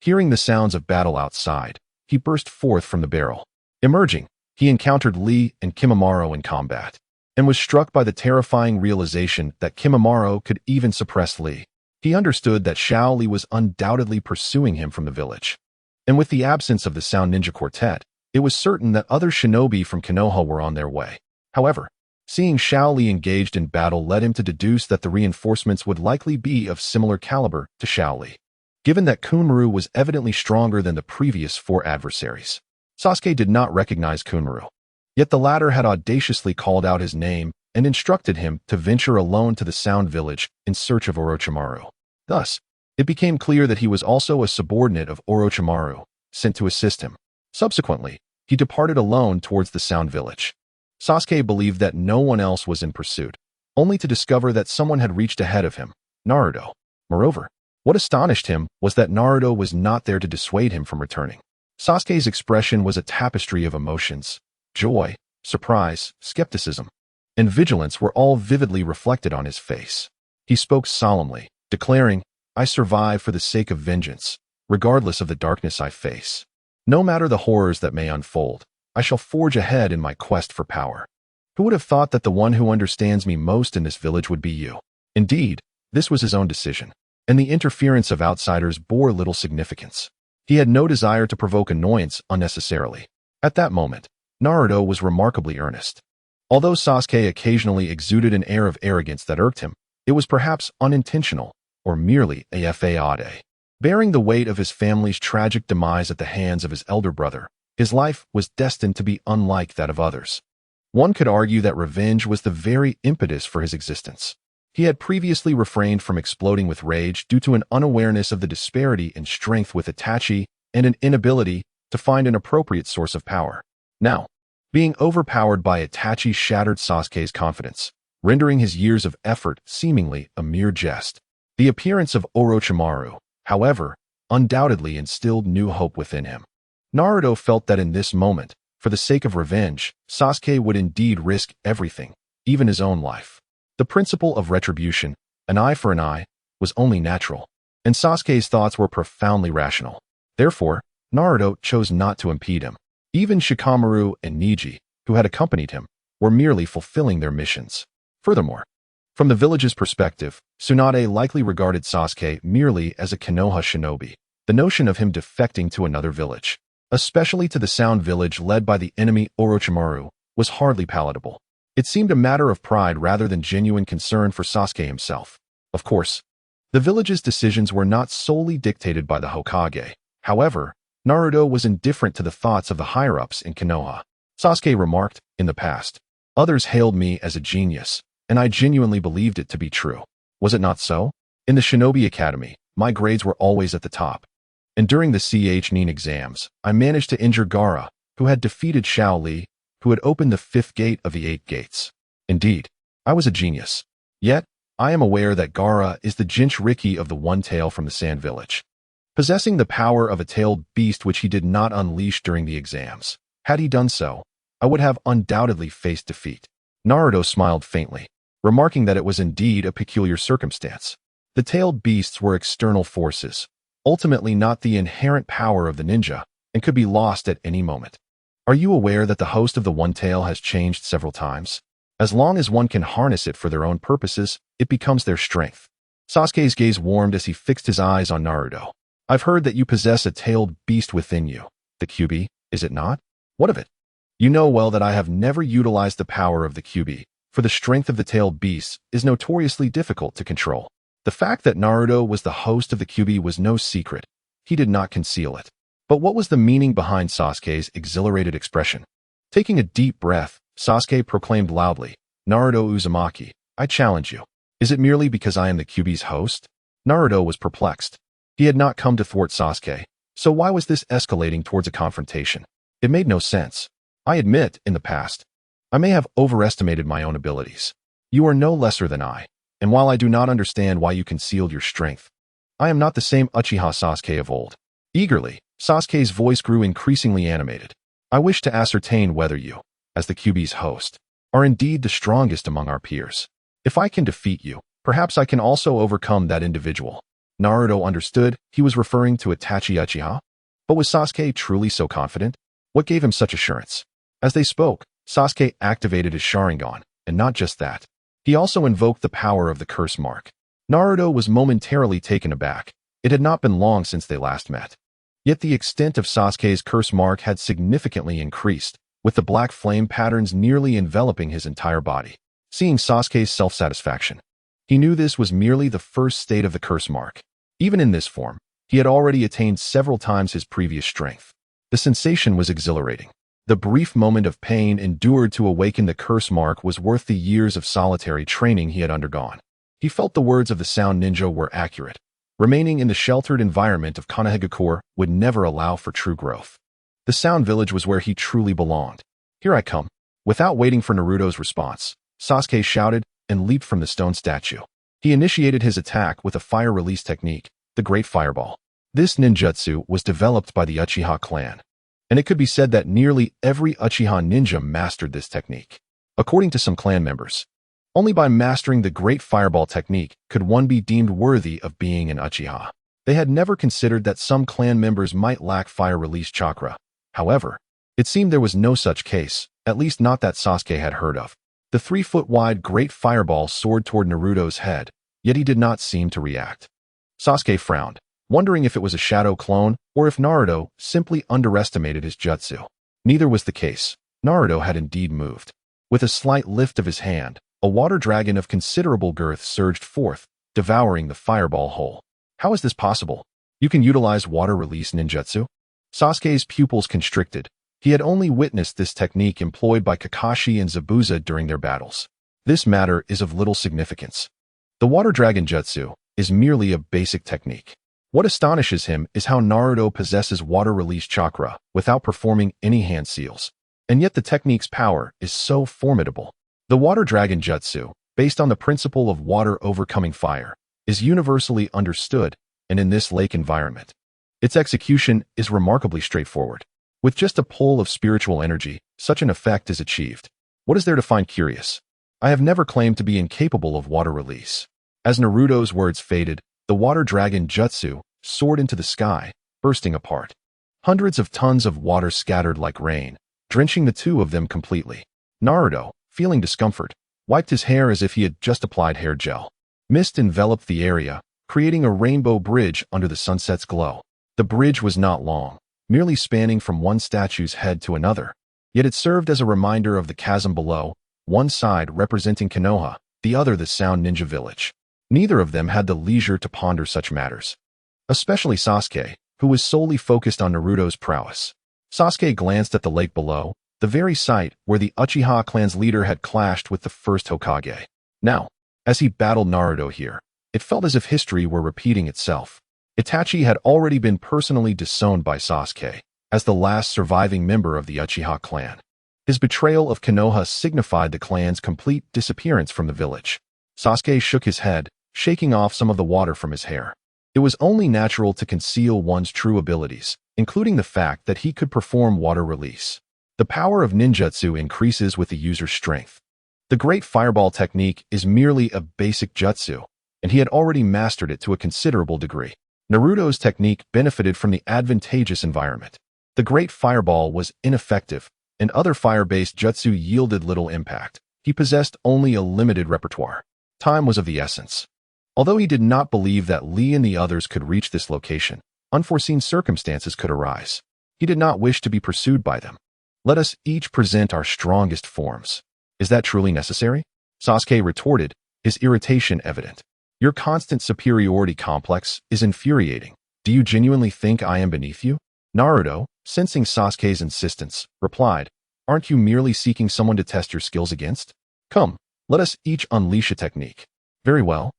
Hearing the sounds of battle outside, he burst forth from the barrel. Emerging, he encountered Lee and Kimimaro in combat, and was struck by the terrifying realization that Kimimaro could even suppress Lee. He understood that Shao Li was undoubtedly pursuing him from the village. And with the absence of the Sound Ninja Quartet, it was certain that other shinobi from Konoha were on their way. However, seeing Shao Li engaged in battle led him to deduce that the reinforcements would likely be of similar caliber to Shao Li. Given that Kunmaru was evidently stronger than the previous 4 adversaries, Sasuke did not recognize Kunmaru. Yet the latter had audaciously called out his name and instructed him to venture alone to the Sound Village in search of Orochimaru. Thus, it became clear that he was also a subordinate of Orochimaru, sent to assist him. Subsequently, he departed alone towards the Sound Village. Sasuke believed that no one else was in pursuit, only to discover that someone had reached ahead of him, Naruto. Moreover, what astonished him was that Naruto was not there to dissuade him from returning. Sasuke's expression was a tapestry of emotions. Joy, surprise, skepticism, and vigilance were all vividly reflected on his face. He spoke solemnly, declaring, "I survive for the sake of vengeance, regardless of the darkness I face. No matter the horrors that may unfold, I shall forge ahead in my quest for power." Who would have thought that the one who understands me most in this village would be you? Indeed, this was his own decision, and the interference of outsiders bore little significance. He had no desire to provoke annoyance unnecessarily. At that moment, Naruto was remarkably earnest. Although Sasuke occasionally exuded an air of arrogance that irked him, it was perhaps unintentional, or merely a fade. Bearing the weight of his family's tragic demise at the hands of his elder brother, his life was destined to be unlike that of others. One could argue that revenge was the very impetus for his existence. He had previously refrained from exploding with rage due to an unawareness of the disparity in strength with Itachi and an inability to find an appropriate source of power. Now, being overpowered by Itachi shattered Sasuke's confidence, rendering his years of effort seemingly a mere jest. The appearance of Orochimaru, however, undoubtedly instilled new hope within him. Naruto felt that in this moment, for the sake of revenge, Sasuke would indeed risk everything, even his own life. The principle of retribution, an eye for an eye, was only natural, and Sasuke's thoughts were profoundly rational. Therefore, Naruto chose not to impede him. Even Shikamaru and Neji, who had accompanied him, were merely fulfilling their missions. Furthermore, from the village's perspective, Tsunade likely regarded Sasuke merely as a Konoha shinobi. The notion of him defecting to another village, especially to the Sound Village led by the enemy Orochimaru, was hardly palatable. It seemed a matter of pride rather than genuine concern for Sasuke himself. Of course, the village's decisions were not solely dictated by the Hokage. However, Naruto was indifferent to the thoughts of the higher-ups in Konoha. Sasuke remarked, "In the past, others hailed me as a genius, and I genuinely believed it to be true. Was it not so? In the Shinobi Academy, my grades were always at the top. And during the Ch-Nin exams, I managed to injure Gaara, who had defeated Shao Li, who had opened the 5th gate of the 8 gates. Indeed, I was a genius. Yet, I am aware that Gaara is the Jinchuriki of the One Tail from the Sand Village, possessing the power of a tailed beast which he did not unleash during the exams. Had he done so, I would have undoubtedly faced defeat." Naruto smiled faintly, remarking that it was indeed a peculiar circumstance. The tailed beasts were external forces, ultimately not the inherent power of the ninja, and could be lost at any moment. Are you aware that the host of the One Tail has changed several times? As long as one can harness it for their own purposes, it becomes their strength. Sasuke's gaze warmed as he fixed his eyes on Naruto. "I've heard that you possess a tailed beast within you. The Kyuubi, is it not? What of it? You know well that I have never utilized the power of the Kyuubi, for the strength of the tailed beasts is notoriously difficult to control." The fact that Naruto was the host of the Kyuubi was no secret. He did not conceal it. But what was the meaning behind Sasuke's exhilarated expression? Taking a deep breath, Sasuke proclaimed loudly, "Naruto Uzumaki, I challenge you." Is it merely because I am the QB's host? Naruto was perplexed. He had not come to thwart Sasuke, so why was this escalating towards a confrontation? It made no sense. I admit, in the past, I may have overestimated my own abilities. You are no lesser than I, and while I do not understand why you concealed your strength, I am not the same Uchiha Sasuke of old. Eagerly, Sasuke's voice grew increasingly animated. I wish to ascertain whether you, as the QB's host, are indeed the strongest among our peers. If I can defeat you, perhaps I can also overcome that individual. Naruto understood he was referring to Itachi Uchiha. But was Sasuke truly so confident? What gave him such assurance? As they spoke, Sasuke activated his Sharingan, and not just that. He also invoked the power of the curse mark. Naruto was momentarily taken aback. It had not been long since they last met. Yet the extent of Sasuke's curse mark had significantly increased, with the black flame patterns nearly enveloping his entire body. Seeing Sasuke's self-satisfaction, he knew this was merely the first state of the curse mark. Even in this form, he had already attained several times his previous strength. The sensation was exhilarating. The brief moment of pain endured to awaken the curse mark was worth the years of solitary training he had undergone. He felt the words of the sound ninja were accurate. Remaining in the sheltered environment of Konohagakure would never allow for true growth. The sound village was where he truly belonged. Here I come. Without waiting for Naruto's response, Sasuke shouted and leaped from the stone statue. He initiated his attack with a fire release technique, the Great Fireball. This ninjutsu was developed by the Uchiha clan, and it could be said that nearly every Uchiha ninja mastered this technique. According to some clan members, only by mastering the Great Fireball technique could one be deemed worthy of being an Uchiha. They had never considered that some clan members might lack fire release chakra. However, it seemed there was no such case, at least not that Sasuke had heard of. The 3-foot-wide Great Fireball soared toward Naruto's head, yet he did not seem to react. Sasuke frowned, wondering if it was a shadow clone or if Naruto simply underestimated his jutsu. Neither was the case. Naruto had indeed moved. With a slight lift of his hand, a water dragon of considerable girth surged forth, devouring the fireball whole. How is this possible? You can utilize water release ninjutsu? Sasuke's pupils constricted. He had only witnessed this technique employed by Kakashi and Zabuza during their battles. This matter is of little significance. The water dragon jutsu is merely a basic technique. What astonishes him is how Naruto possesses water release chakra without performing any hand seals. And yet the technique's power is so formidable. The water dragon jutsu, based on the principle of water overcoming fire, is universally understood, and in this lake environment, its execution is remarkably straightforward. With just a pull of spiritual energy, such an effect is achieved. What is there to find curious? I have never claimed to be incapable of water release. As Naruto's words faded, the water dragon jutsu soared into the sky, bursting apart. Hundreds of tons of water scattered like rain, drenching the two of them completely. Naruto, feeling discomfort, wiped his hair as if he had just applied hair gel. Mist enveloped the area, creating a rainbow bridge under the sunset's glow. The bridge was not long, merely spanning from one statue's head to another. Yet it served as a reminder of the chasm below, one side representing Konoha, the other the Sound Ninja Village. Neither of them had the leisure to ponder such matters. Especially Sasuke, who was solely focused on Naruto's prowess. Sasuke glanced at the lake below, the very site where the Uchiha clan's leader had clashed with the first Hokage. Now, as he battled Naruto here, it felt as if history were repeating itself. Itachi had already been personally disowned by Sasuke, as the last surviving member of the Uchiha clan. His betrayal of Konoha signified the clan's complete disappearance from the village. Sasuke shook his head, shaking off some of the water from his hair. It was only natural to conceal one's true abilities, including the fact that he could perform water release. The power of ninjutsu increases with the user's strength. The Great Fireball technique is merely a basic jutsu, and he had already mastered it to a considerable degree. Naruto's technique benefited from the advantageous environment. The Great Fireball was ineffective, and other fire-based jutsu yielded little impact. He possessed only a limited repertoire. Time was of the essence. Although he did not believe that Lee and the others could reach this location, unforeseen circumstances could arise. He did not wish to be pursued by them. Let us each present our strongest forms. Is that truly necessary? Sasuke retorted, his irritation evident. Your constant superiority complex is infuriating. Do you genuinely think I am beneath you? Naruto, sensing Sasuke's insistence, replied, aren't you merely seeking someone to test your skills against? Come, let us each unleash a technique. Very well.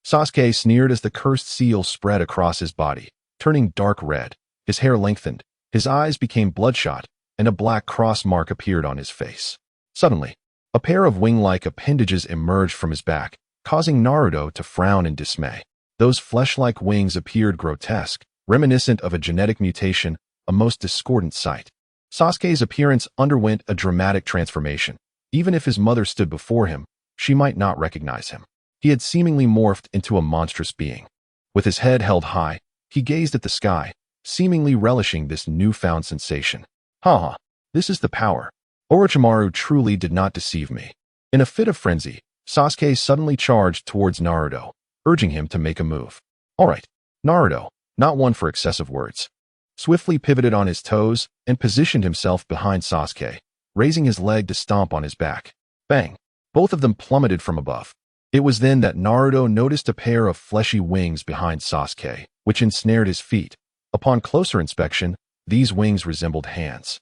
Sasuke sneered as the cursed seal spread across his body, turning dark red. His hair lengthened, his eyes became bloodshot, and a black cross mark appeared on his face. Suddenly, a pair of wing-like appendages emerged from his back, causing Naruto to frown in dismay. Those flesh-like wings appeared grotesque, reminiscent of a genetic mutation, a most discordant sight. Sasuke's appearance underwent a dramatic transformation. Even if his mother stood before him, she might not recognize him. He had seemingly morphed into a monstrous being. With his head held high, he gazed at the sky, seemingly relishing this newfound sensation. Haha, this is the power. Orochimaru truly did not deceive me. In a fit of frenzy, Sasuke suddenly charged towards Naruto, urging him to make a move. Alright, Naruto, not one for excessive words. Swiftly pivoted on his toes and positioned himself behind Sasuke, raising his leg to stomp on his back. Bang! Both of them plummeted from above. It was then that Naruto noticed a pair of fleshy wings behind Sasuke, which ensnared his feet. Upon closer inspection, these wings resembled hands,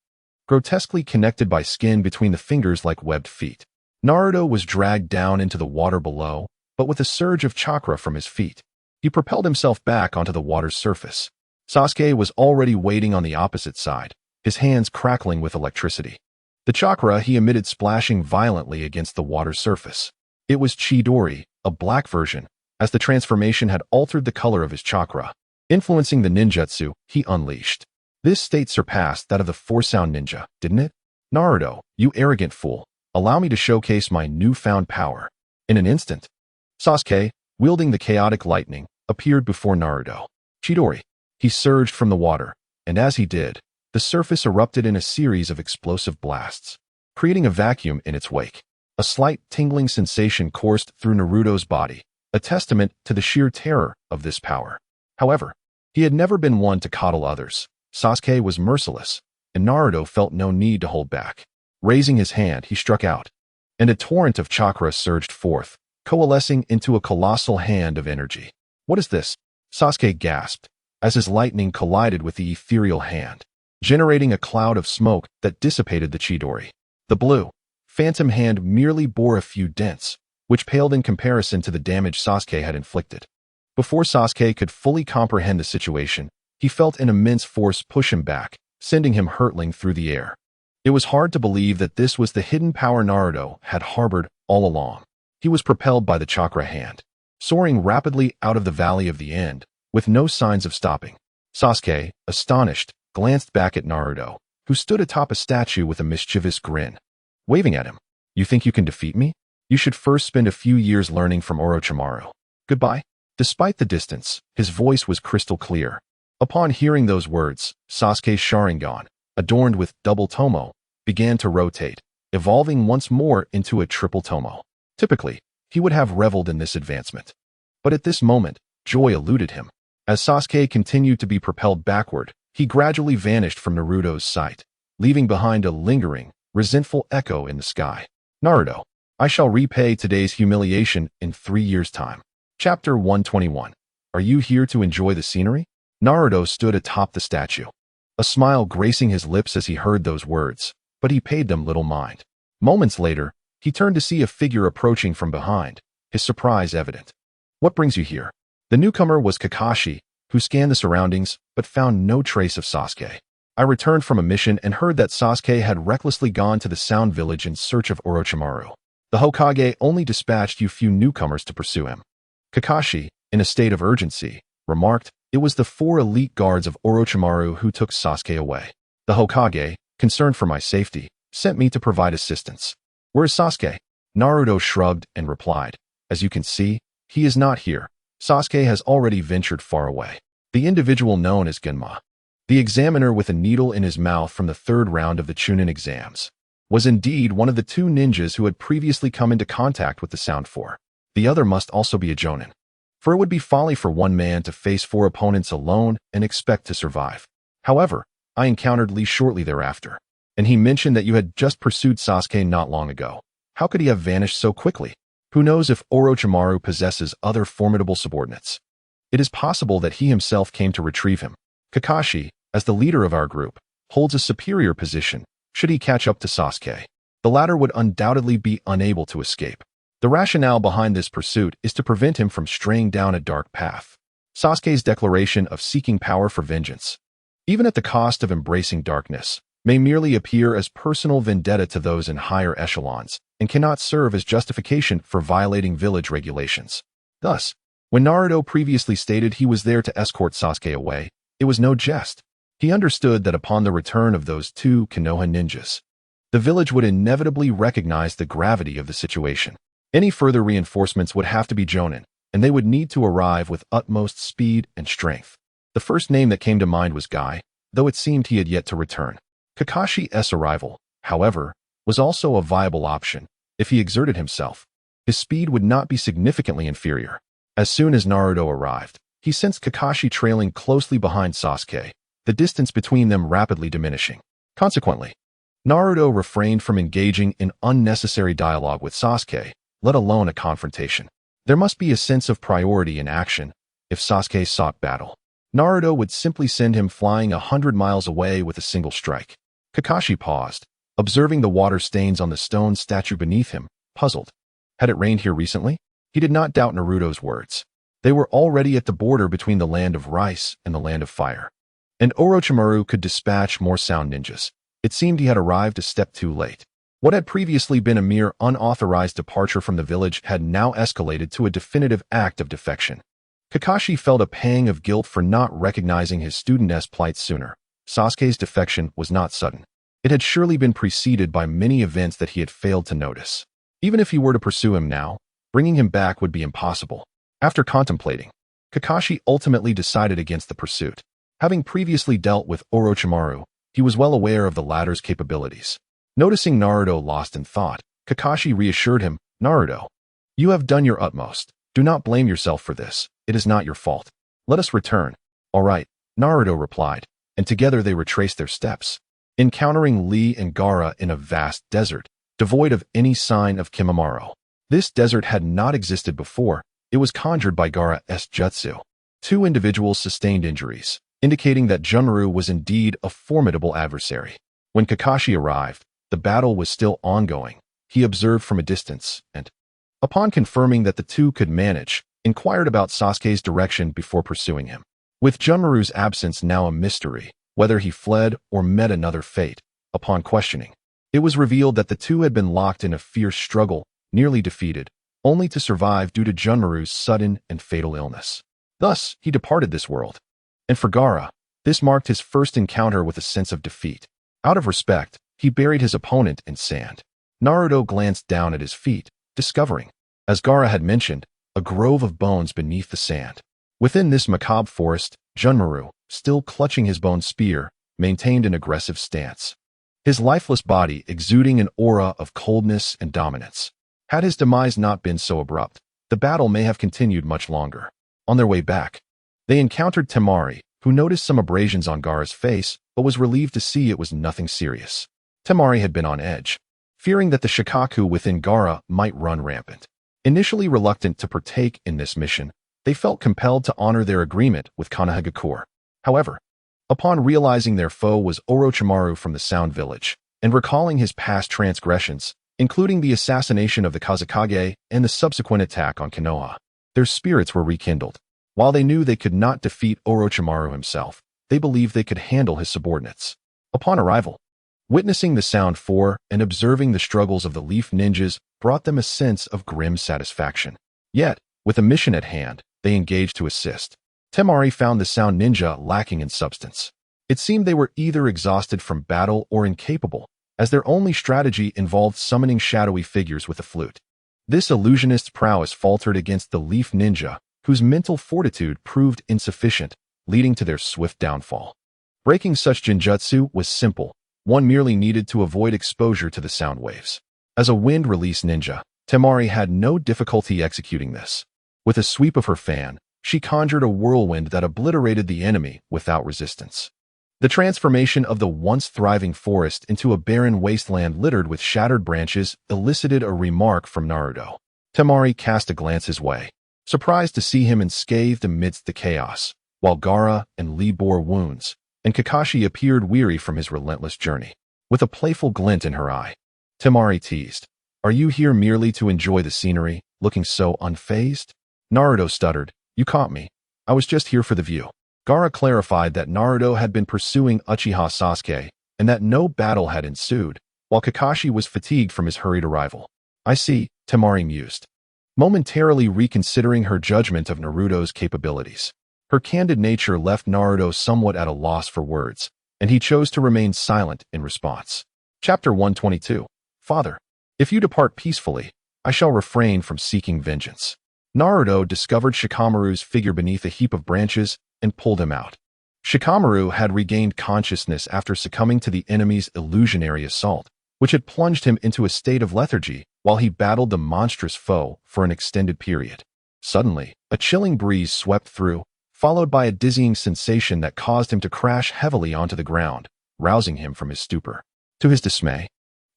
grotesquely connected by skin between the fingers like webbed feet. Naruto was dragged down into the water below, but with a surge of chakra from his feet, he propelled himself back onto the water's surface. Sasuke was already waiting on the opposite side, his hands crackling with electricity. The chakra he emitted splashing violently against the water's surface. It was Chidori, a black version, as the transformation had altered the color of his chakra, influencing the ninjutsu he unleashed. This state surpassed that of the four-sound ninja, didn't it? Naruto, you arrogant fool, allow me to showcase my newfound power. In an instant, Sasuke, wielding the chaotic lightning, appeared before Naruto. Chidori. He surged from the water, and as he did, the surface erupted in a series of explosive blasts, creating a vacuum in its wake. A slight tingling sensation coursed through Naruto's body, a testament to the sheer terror of this power. However, he had never been one to coddle others. Sasuke was merciless, and Naruto felt no need to hold back. Raising his hand, he struck out, and a torrent of chakra surged forth, coalescing into a colossal hand of energy. What is this? Sasuke gasped, as his lightning collided with the ethereal hand, generating a cloud of smoke that dissipated the Chidori. The blue, phantom hand merely bore a few dents, which paled in comparison to the damage Sasuke had inflicted. Before Sasuke could fully comprehend the situation, he felt an immense force push him back, sending him hurtling through the air. It was hard to believe that this was the hidden power Naruto had harbored all along. He was propelled by the chakra hand, soaring rapidly out of the Valley of the End, with no signs of stopping. Sasuke, astonished, glanced back at Naruto, who stood atop a statue with a mischievous grin, waving at him. You think you can defeat me? You should first spend a few years learning from Orochimaru. Goodbye. Despite the distance, his voice was crystal clear. Upon hearing those words, Sasuke's Sharingan, adorned with double tomo, began to rotate, evolving once more into a triple tomo. Typically, he would have reveled in this advancement. But at this moment, joy eluded him. As Sasuke continued to be propelled backward, he gradually vanished from Naruto's sight, leaving behind a lingering, resentful echo in the sky. Naruto, I shall repay today's humiliation in 3 years' time. Chapter 121. Are you here to enjoy the scenery? Naruto stood atop the statue, a smile gracing his lips as he heard those words, but he paid them little mind. Moments later, he turned to see a figure approaching from behind, his surprise evident. What brings you here? The newcomer was Kakashi, who scanned the surroundings but found no trace of Sasuke. I returned from a mission and heard that Sasuke had recklessly gone to the Sound Village in search of Orochimaru. The Hokage only dispatched you few newcomers to pursue him. Kakashi, in a state of urgency, remarked, it was the 4 elite guards of Orochimaru who took Sasuke away. The Hokage, concerned for my safety, sent me to provide assistance. Where is Sasuke? Naruto shrugged and replied, as you can see, he is not here. Sasuke has already ventured far away. The individual known as Genma, the examiner with a needle in his mouth from the 3rd round of the Chunin exams, was indeed one of the 2 ninjas who had previously come into contact with the Sound Four. The other must also be a Jonin, for it would be folly for one man to face 4 opponents alone and expect to survive. However, I encountered Lee shortly thereafter, and he mentioned that you had just pursued Sasuke not long ago. How could he have vanished so quickly? Who knows if Orochimaru possesses other formidable subordinates? It is possible that he himself came to retrieve him. Kakashi, as the leader of our group, holds a superior position should he catch up to Sasuke. The latter would undoubtedly be unable to escape. The rationale behind this pursuit is to prevent him from straying down a dark path. Sasuke's declaration of seeking power for vengeance, even at the cost of embracing darkness, may merely appear as personal vendetta to those in higher echelons and cannot serve as justification for violating village regulations. Thus, when Naruto previously stated he was there to escort Sasuke away, it was no jest. He understood that upon the return of those two Konoha ninjas, the village would inevitably recognize the gravity of the situation. Any further reinforcements would have to be jonin, and they would need to arrive with utmost speed and strength. The first name that came to mind was Guy, though it seemed he had yet to return. Kakashi's arrival, however, was also a viable option. If he exerted himself, his speed would not be significantly inferior. As soon as Naruto arrived, he sensed Kakashi trailing closely behind Sasuke, the distance between them rapidly diminishing. Consequently, Naruto refrained from engaging in unnecessary dialogue with Sasuke, let alone a confrontation. There must be a sense of priority in action. If Sasuke sought battle, Naruto would simply send him flying 100 miles away with a single strike. Kakashi paused, observing the water stains on the stone statue beneath him, puzzled. Had it rained here recently? He did not doubt Naruto's words. They were already at the border between the land of rice and the land of fire. And Orochimaru could dispatch more sound ninjas. It seemed he had arrived a step too late. What had previously been a mere unauthorized departure from the village had now escalated to a definitive act of defection. Kakashi felt a pang of guilt for not recognizing his student's plight sooner. Sasuke's defection was not sudden. It had surely been preceded by many events that he had failed to notice. Even if he were to pursue him now, bringing him back would be impossible. After contemplating, Kakashi ultimately decided against the pursuit. Having previously dealt with Orochimaru, he was well aware of the latter's capabilities. Noticing Naruto lost in thought, Kakashi reassured him, "Naruto, you have done your utmost. Do not blame yourself for this. It is not your fault. Let us return." "All right," Naruto replied, and together they retraced their steps. Encountering Lee and Gaara in a vast desert, devoid of any sign of Kimimaro. This desert had not existed before. It was conjured by Gaara's jutsu. Two individuals sustained injuries, indicating that Junmaru was indeed a formidable adversary. When Kakashi arrived, the battle was still ongoing. He observed from a distance and, upon confirming that the two could manage, inquired about Sasuke's direction before pursuing him. With Junmaru's absence now a mystery, whether he fled or met another fate, upon questioning, it was revealed that the two had been locked in a fierce struggle, nearly defeated, only to survive due to Junmaru's sudden and fatal illness. Thus, he departed this world. And for Gaara, this marked his first encounter with a sense of defeat. Out of respect, he buried his opponent in sand. Naruto glanced down at his feet, discovering, as Gaara had mentioned, a grove of bones beneath the sand. Within this macabre forest, Junmaru, still clutching his bone spear, maintained an aggressive stance. His lifeless body exuding an aura of coldness and dominance. Had his demise not been so abrupt, the battle may have continued much longer. On their way back, they encountered Temari, who noticed some abrasions on Gaara's face, but was relieved to see it was nothing serious. Temari had been on edge, fearing that the Shikaku within Gaara might run rampant. Initially reluctant to partake in this mission, they felt compelled to honor their agreement with Konohagakure. However, upon realizing their foe was Orochimaru from the Sound Village, and recalling his past transgressions, including the assassination of the Kazekage and the subsequent attack on Konoha, their spirits were rekindled. While they knew they could not defeat Orochimaru himself, they believed they could handle his subordinates. Upon arrival, witnessing the Sound Four and observing the struggles of the Leaf Ninjas brought them a sense of grim satisfaction. Yet, with a mission at hand, they engaged to assist. Temari found the Sound Ninja lacking in substance. It seemed they were either exhausted from battle or incapable, as their only strategy involved summoning shadowy figures with a flute. This illusionist's prowess faltered against the Leaf Ninja, whose mental fortitude proved insufficient, leading to their swift downfall. Breaking such Shinjutsu was simple. One merely needed to avoid exposure to the sound waves. As a wind-release ninja, Temari had no difficulty executing this. With a sweep of her fan, she conjured a whirlwind that obliterated the enemy without resistance. The transformation of the once thriving forest into a barren wasteland littered with shattered branches elicited a remark from Naruto. Temari cast a glance his way, surprised to see him unscathed amidst the chaos, while Gaara and Lee bore wounds, and Kakashi appeared weary from his relentless journey. With a playful glint in her eye, Temari teased, Are you here merely to enjoy the scenery, looking so unfazed? Naruto stuttered. You caught me. I was just here for the view. Gaara clarified that Naruto had been pursuing Uchiha Sasuke and that no battle had ensued, while Kakashi was fatigued from his hurried arrival. I see, Temari mused, momentarily reconsidering her judgment of Naruto's capabilities. Her candid nature left Naruto somewhat at a loss for words, and he chose to remain silent in response. Chapter 122. Father, if you depart peacefully, I shall refrain from seeking vengeance. Naruto discovered Shikamaru's figure beneath a heap of branches and pulled him out. Shikamaru had regained consciousness after succumbing to the enemy's illusionary assault, which had plunged him into a state of lethargy while he battled the monstrous foe for an extended period. Suddenly, a chilling breeze swept through, followed by a dizzying sensation that caused him to crash heavily onto the ground, rousing him from his stupor. To his dismay,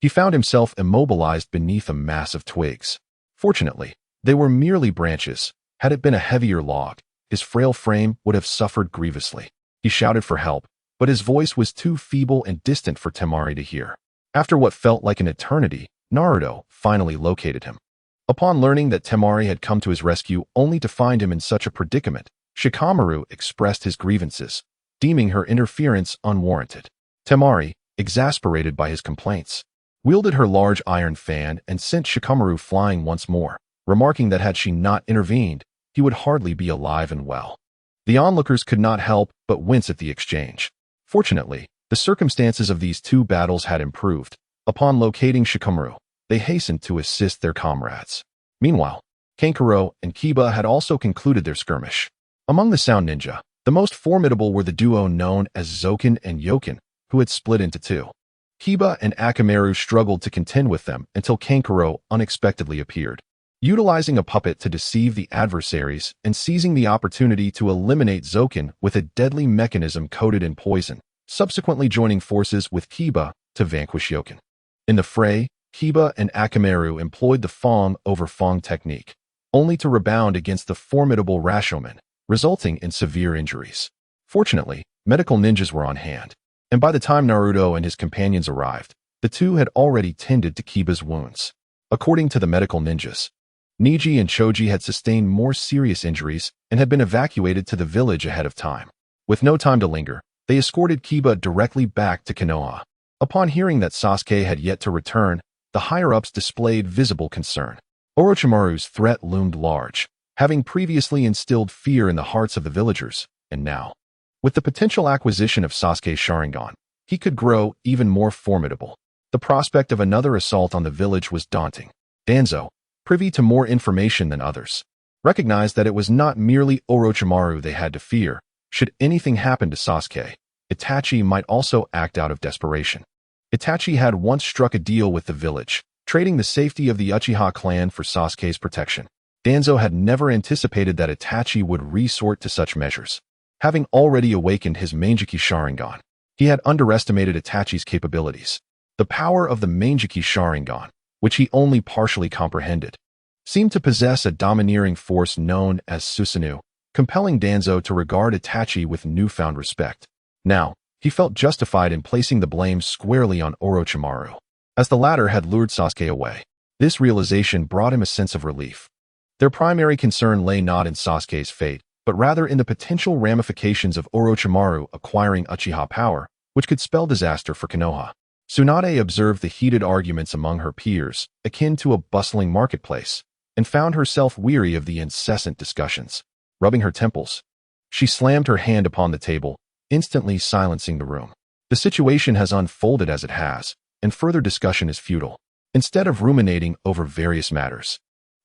he found himself immobilized beneath a mass of twigs. Fortunately, they were merely branches. Had it been a heavier log, his frail frame would have suffered grievously. He shouted for help, but his voice was too feeble and distant for Temari to hear. After what felt like an eternity, Naruto finally located him. Upon learning that Temari had come to his rescue only to find him in such a predicament, Shikamaru expressed his grievances, deeming her interference unwarranted. Temari, exasperated by his complaints, wielded her large iron fan and sent Shikamaru flying once more, remarking that had she not intervened, he would hardly be alive and well. The onlookers could not help but wince at the exchange. Fortunately, the circumstances of these two battles had improved. Upon locating Shikamaru, they hastened to assist their comrades. Meanwhile, Kankuro and Kiba had also concluded their skirmish. Among the Sound Ninja, the most formidable were the duo known as Zoken and Yoken, who had split into two. Kiba and Akamaru struggled to contend with them until Kankuro unexpectedly appeared. Utilizing a puppet to deceive the adversaries and seizing the opportunity to eliminate Zoken with a deadly mechanism coated in poison, subsequently joining forces with Kiba to vanquish Yoken. In the fray, Kiba and Akamaru employed the Fong over Fong technique, only to rebound against the formidable Rashomon, resulting in severe injuries. Fortunately, medical ninjas were on hand, and by the time Naruto and his companions arrived, the two had already tended to Kiba's wounds. According to the medical ninjas, Niji and Choji had sustained more serious injuries and had been evacuated to the village ahead of time. With no time to linger, they escorted Kiba directly back to Konoha. Upon hearing that Sasuke had yet to return, the higher-ups displayed visible concern. Orochimaru's threat loomed large, having previously instilled fear in the hearts of the villagers, and now, with the potential acquisition of Sasuke's Sharingan, he could grow even more formidable. The prospect of another assault on the village was daunting. Danzo, privy to more information than others, recognized that it was not merely Orochimaru they had to fear. Should anything happen to Sasuke, Itachi might also act out of desperation. Itachi had once struck a deal with the village, trading the safety of the Uchiha clan for Sasuke's protection. Danzo had never anticipated that Itachi would resort to such measures. Having already awakened his Manjiki Sharingan, he had underestimated Itachi's capabilities. The power of the Manjiki Sharingan, which he only partially comprehended, seemed to possess a domineering force known as Susanoo, compelling Danzo to regard Itachi with newfound respect. Now, he felt justified in placing the blame squarely on Orochimaru, as the latter had lured Sasuke away. This realization brought him a sense of relief. Their primary concern lay not in Sasuke's fate, but rather in the potential ramifications of Orochimaru acquiring Uchiha power, which could spell disaster for Konoha. Tsunade observed the heated arguments among her peers, akin to a bustling marketplace, and found herself weary of the incessant discussions. Rubbing her temples, she slammed her hand upon the table, instantly silencing the room. The situation has unfolded as it has, and further discussion is futile. Instead of ruminating over various matters,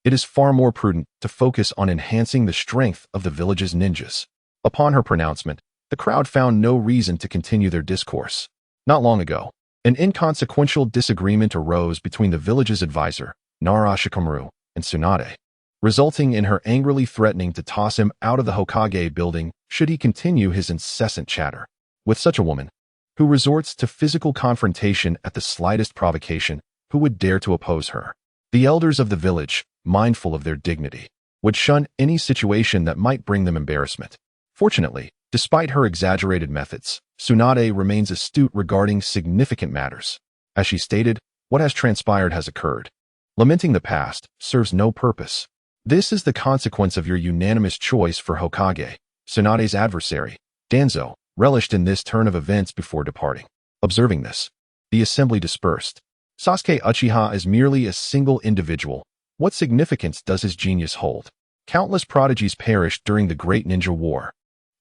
it is far more prudent to focus on enhancing the strength of the village's ninjas. Upon her pronouncement, the crowd found no reason to continue their discourse. Not long ago, an inconsequential disagreement arose between the village's advisor, Nara Shikamaru, and Tsunade, resulting in her angrily threatening to toss him out of the Hokage building should he continue his incessant chatter. With such a woman, who resorts to physical confrontation at the slightest provocation, who would dare to oppose her? The elders of the village, mindful of their dignity, would shun any situation that might bring them embarrassment. Fortunately, despite her exaggerated methods, Tsunade remains astute regarding significant matters. As she stated, what has transpired has occurred. Lamenting the past serves no purpose. This is the consequence of your unanimous choice for Hokage. Tsunade's adversary, Danzo, relished in this turn of events before departing. Observing this, the assembly dispersed. Sasuke Uchiha is merely a single individual. What significance does his genius hold? Countless prodigies perished during the Great Ninja War,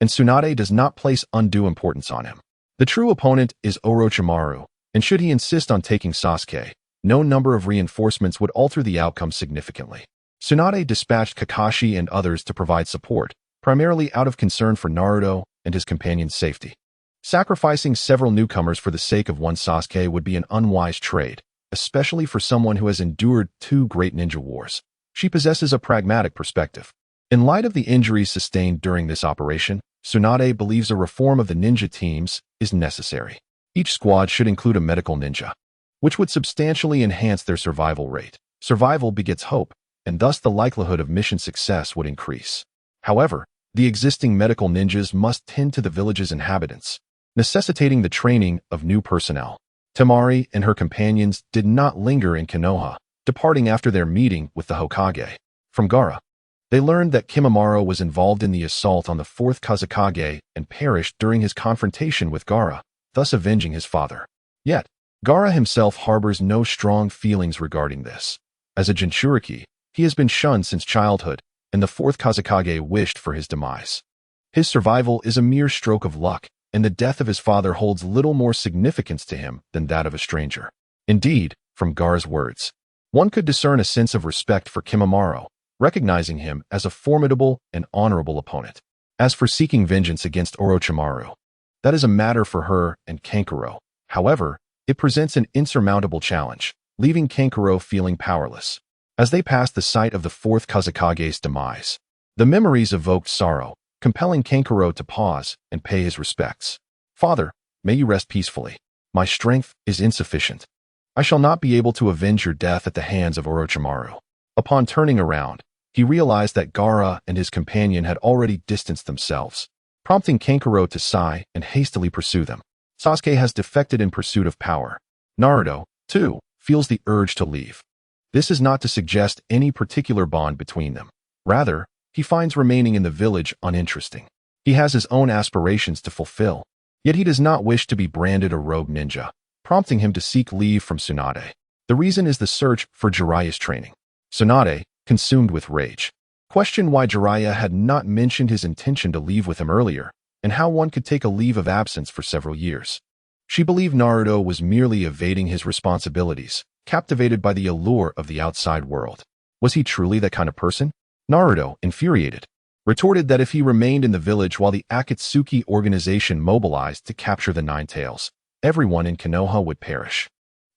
and Tsunade does not place undue importance on him. The true opponent is Orochimaru, and should he insist on taking Sasuke, no number of reinforcements would alter the outcome significantly. Tsunade dispatched Kakashi and others to provide support, primarily out of concern for Naruto and his companion's safety. Sacrificing several newcomers for the sake of one Sasuke would be an unwise trade, especially for someone who has endured 2 great ninja wars. She possesses a pragmatic perspective. In light of the injuries sustained during this operation, Tsunade believes a reform of the ninja teams is necessary. Each squad should include a medical ninja, which would substantially enhance their survival rate. Survival begets hope, and thus the likelihood of mission success would increase. However, the existing medical ninjas must tend to the village's inhabitants, necessitating the training of new personnel. Temari and her companions did not linger in Konoha, departing after their meeting with the Hokage. From Gaara, they learned that Kimimaro was involved in the assault on the 4th Kazekage and perished during his confrontation with Gaara, thus avenging his father. Yet, Gaara himself harbors no strong feelings regarding this. As a Jinchuriki, he has been shunned since childhood, and the 4th Kazekage wished for his demise. His survival is a mere stroke of luck, and the death of his father holds little more significance to him than that of a stranger. Indeed, from Gaara's words, one could discern a sense of respect for Kimimaro, recognizing him as a formidable and honorable opponent. As for seeking vengeance against Orochimaru, that is a matter for her and Kankuro. However, it presents an insurmountable challenge, leaving Kankuro feeling powerless. As they passed the site of the 4th Kazekage's demise, the memories evoked sorrow, compelling Kankuro to pause and pay his respects. Father, may you rest peacefully. My strength is insufficient. I shall not be able to avenge your death at the hands of Orochimaru. Upon turning around, he realized that Gaara and his companion had already distanced themselves, prompting Kankuro to sigh and hastily pursue them. Sasuke has defected in pursuit of power. Naruto, too, feels the urge to leave. This is not to suggest any particular bond between them. Rather, he finds remaining in the village uninteresting. He has his own aspirations to fulfill, yet he does not wish to be branded a rogue ninja, prompting him to seek leave from Tsunade. The reason is the search for Jiraiya's training. Tsunade, consumed with rage, questioned why Jiraiya had not mentioned his intention to leave with him earlier, and how one could take a leave of absence for several years. She believed Naruto was merely evading his responsibilities, captivated by the allure of the outside world. Was he truly that kind of person? Naruto, infuriated, retorted that if he remained in the village while the Akatsuki organization mobilized to capture the Nine Tails, everyone in Konoha would perish.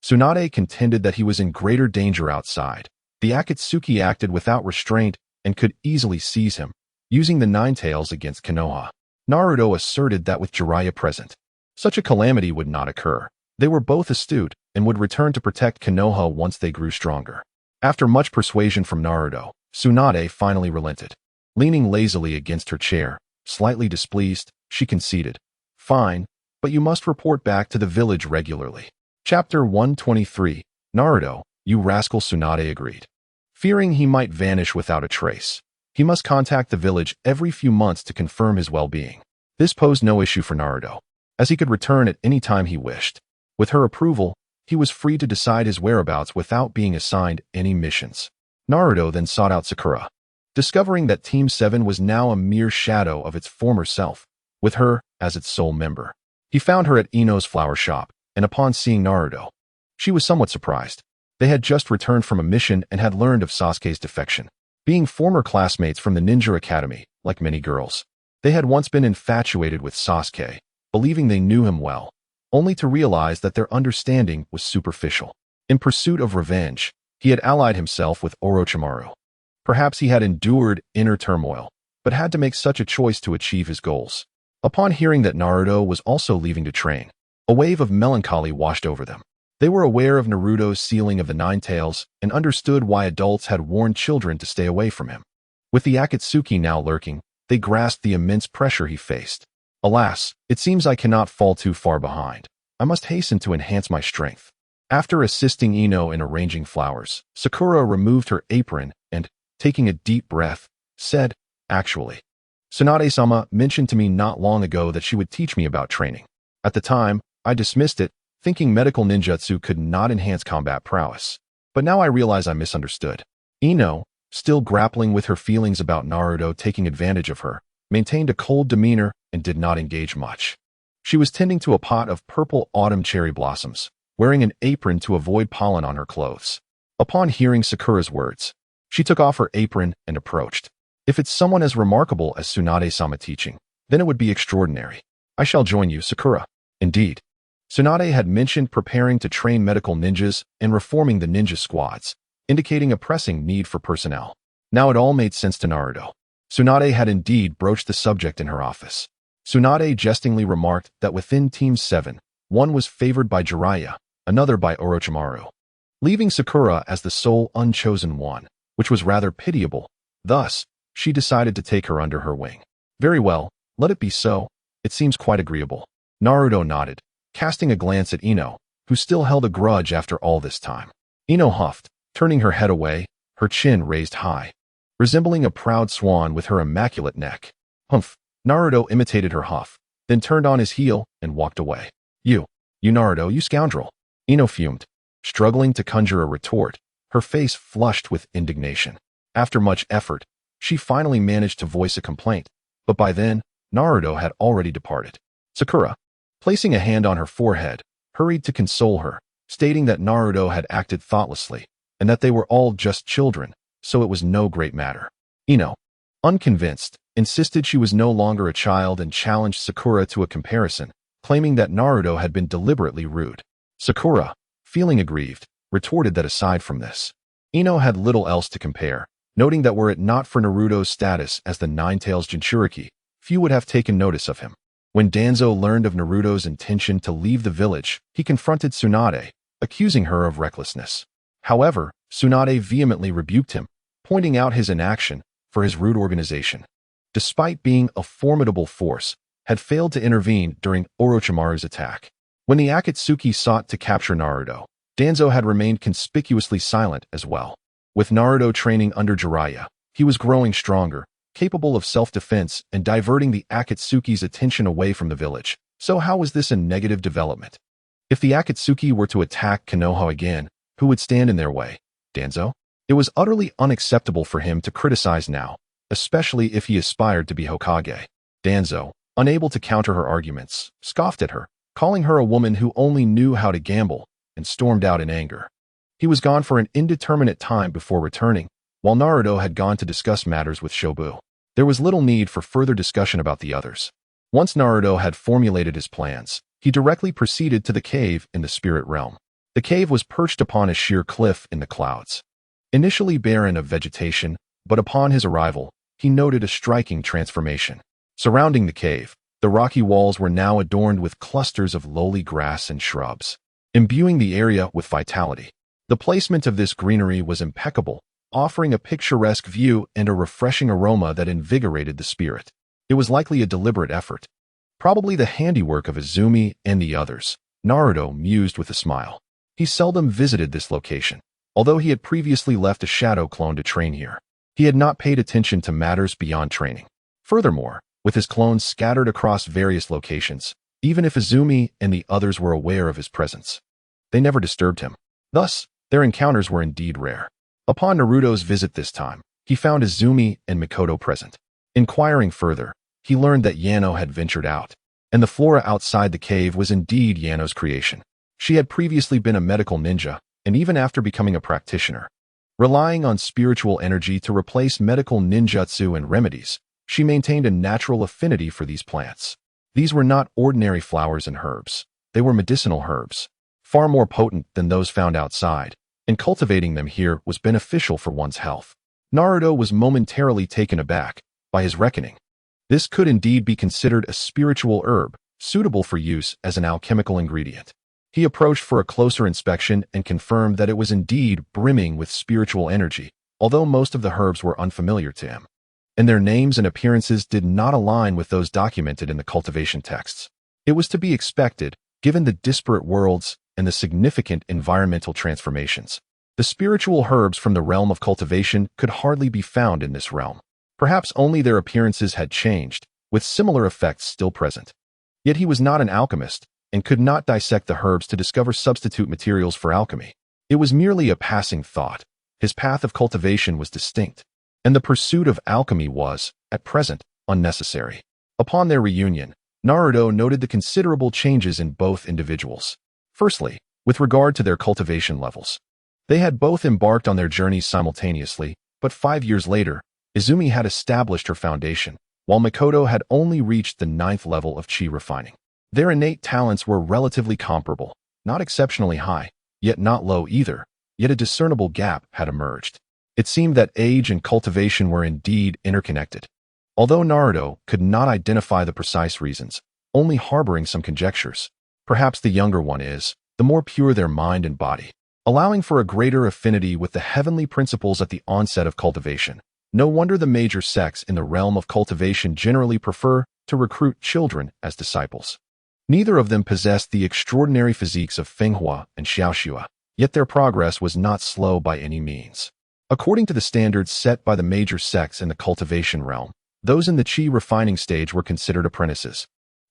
Tsunade contended that he was in greater danger outside. The Akatsuki acted without restraint and could easily seize him, using the Nine Tails against Konoha. Naruto asserted that with Jiraiya present, such a calamity would not occur. They were both astute and would return to protect Konoha once they grew stronger. After much persuasion from Naruto, Tsunade finally relented. Leaning lazily against her chair, slightly displeased, she conceded, "Fine, but you must report back to the village regularly." Chapter 123, Naruto, you rascal. Tsunade agreed. Fearing he might vanish without a trace, he must contact the village every few months to confirm his well-being. This posed no issue for Naruto, as he could return at any time he wished. With her approval, he was free to decide his whereabouts without being assigned any missions. Naruto then sought out Sakura, discovering that Team 7 was now a mere shadow of its former self, with her as its sole member. He found her at Ino's flower shop, and upon seeing Naruto, she was somewhat surprised. They had just returned from a mission and had learned of Sasuke's defection. Being former classmates from the Ninja Academy, like many girls, they had once been infatuated with Sasuke, believing they knew him well, only to realize that their understanding was superficial. In pursuit of revenge, he had allied himself with Orochimaru. Perhaps he had endured inner turmoil, but had to make such a choice to achieve his goals. Upon hearing that Naruto was also leaving to train, a wave of melancholy washed over them. They were aware of Naruto's sealing of the Nine Tails and understood why adults had warned children to stay away from him. With the Akatsuki now lurking, they grasped the immense pressure he faced. Alas, it seems I cannot fall too far behind. I must hasten to enhance my strength. After assisting Ino in arranging flowers, Sakura removed her apron and, taking a deep breath, said, "Actually, Tsunade-sama mentioned to me not long ago that she would teach me about training. At the time, I dismissed it, thinking medical ninjutsu could not enhance combat prowess. But now I realize I misunderstood." Ino, still grappling with her feelings about Naruto taking advantage of her, maintained a cold demeanor and did not engage much. She was tending to a pot of purple autumn cherry blossoms, wearing an apron to avoid pollen on her clothes. Upon hearing Sakura's words, she took off her apron and approached. "If it's someone as remarkable as Tsunade-sama teaching, then it would be extraordinary. I shall join you, Sakura." Indeed, Tsunade had mentioned preparing to train medical ninjas and reforming the ninja squads, indicating a pressing need for personnel. Now it all made sense to Naruto. Tsunade had indeed broached the subject in her office. Tsunade jestingly remarked that within Team 7, one was favored by Jiraiya, another by Orochimaru, leaving Sakura as the sole unchosen one, which was rather pitiable. Thus, she decided to take her under her wing. "Very well, let it be so. It seems quite agreeable." Naruto nodded, casting a glance at Ino, who still held a grudge after all this time. Ino huffed, turning her head away, her chin raised high, resembling a proud swan with her immaculate neck. "Humph." Naruto imitated her huff, then turned on his heel and walked away. You Naruto, you scoundrel." Ino fumed, struggling to conjure a retort, her face flushed with indignation. After much effort, she finally managed to voice a complaint, but by then, Naruto had already departed. Sakura, placing a hand on her forehead, hurried to console her, stating that Naruto had acted thoughtlessly, and that they were all just children, so it was no great matter. Ino, unconvinced, insisted she was no longer a child and challenged Sakura to a comparison, claiming that Naruto had been deliberately rude. Sakura, feeling aggrieved, retorted that aside from this, Ino had little else to compare, noting that were it not for Naruto's status as the Nine-Tails Jinchuriki, few would have taken notice of him. When Danzo learned of Naruto's intention to leave the village, he confronted Tsunade, accusing her of recklessness. However, Tsunade vehemently rebuked him, pointing out his inaction for his rude organization, despite being a formidable force, had failed to intervene during Orochimaru's attack. When the Akatsuki sought to capture Naruto, Danzo had remained conspicuously silent as well. With Naruto training under Jiraiya, he was growing stronger, capable of self-defense and diverting the Akatsuki's attention away from the village. So how was this a negative development? If the Akatsuki were to attack Konoha again, who would stand in their way? Danzo? It was utterly unacceptable for him to criticize now, especially if he aspired to be Hokage. Danzo, unable to counter her arguments, scoffed at her, calling her a woman who only knew how to gamble, and stormed out in anger. He was gone for an indeterminate time before returning, while Naruto had gone to discuss matters with Shobu. There was little need for further discussion about the others. Once Naruto had formulated his plans, he directly proceeded to the cave in the spirit realm. The cave was perched upon a sheer cliff in the clouds. Initially barren of vegetation, but upon his arrival, he noted a striking transformation. Surrounding the cave, the rocky walls were now adorned with clusters of lowly grass and shrubs, imbuing the area with vitality. The placement of this greenery was impeccable, offering a picturesque view and a refreshing aroma that invigorated the spirit. It was likely a deliberate effort, probably the handiwork of Izumi and the others. Naruto mused with a smile. He seldom visited this location, although he had previously left a shadow clone to train here. He had not paid attention to matters beyond training. Furthermore, with his clones scattered across various locations, even if Izumi and the others were aware of his presence, they never disturbed him. Thus, their encounters were indeed rare. Upon Naruto's visit this time, he found Izumi and Mikoto present. Inquiring further, he learned that Yano had ventured out, and the flora outside the cave was indeed Yano's creation. She had previously been a medical ninja, and even after becoming a practitioner, relying on spiritual energy to replace medical ninjutsu and remedies, she maintained a natural affinity for these plants. These were not ordinary flowers and herbs. They were medicinal herbs, far more potent than those found outside, and cultivating them here was beneficial for one's health. Naruto was momentarily taken aback by his reckoning. This could indeed be considered a spiritual herb, suitable for use as an alchemical ingredient. He approached for a closer inspection and confirmed that it was indeed brimming with spiritual energy, although most of the herbs were unfamiliar to him, and their names and appearances did not align with those documented in the cultivation texts. It was to be expected, given the disparate worlds and the significant environmental transformations. The spiritual herbs from the realm of cultivation could hardly be found in this realm. Perhaps only their appearances had changed, with similar effects still present. Yet he was not an alchemist, and could not dissect the herbs to discover substitute materials for alchemy. It was merely a passing thought. His path of cultivation was distinct, and the pursuit of alchemy was, at present, unnecessary. Upon their reunion, Naruto noted the considerable changes in both individuals. Firstly, with regard to their cultivation levels. They had both embarked on their journeys simultaneously, but 5 years later, Izumi had established her foundation, while Mikoto had only reached the 9th level of chi refining. Their innate talents were relatively comparable, not exceptionally high, yet not low either, yet a discernible gap had emerged. It seemed that age and cultivation were indeed interconnected. Although Naruto could not identify the precise reasons, only harboring some conjectures. Perhaps the younger one is, the more pure their mind and body, allowing for a greater affinity with the heavenly principles at the onset of cultivation. No wonder the major sects in the realm of cultivation generally prefer to recruit children as disciples. Neither of them possessed the extraordinary physiques of Fenghua and Xiaoxua, yet their progress was not slow by any means. According to the standards set by the major sects in the cultivation realm, those in the chi refining stage were considered apprentices,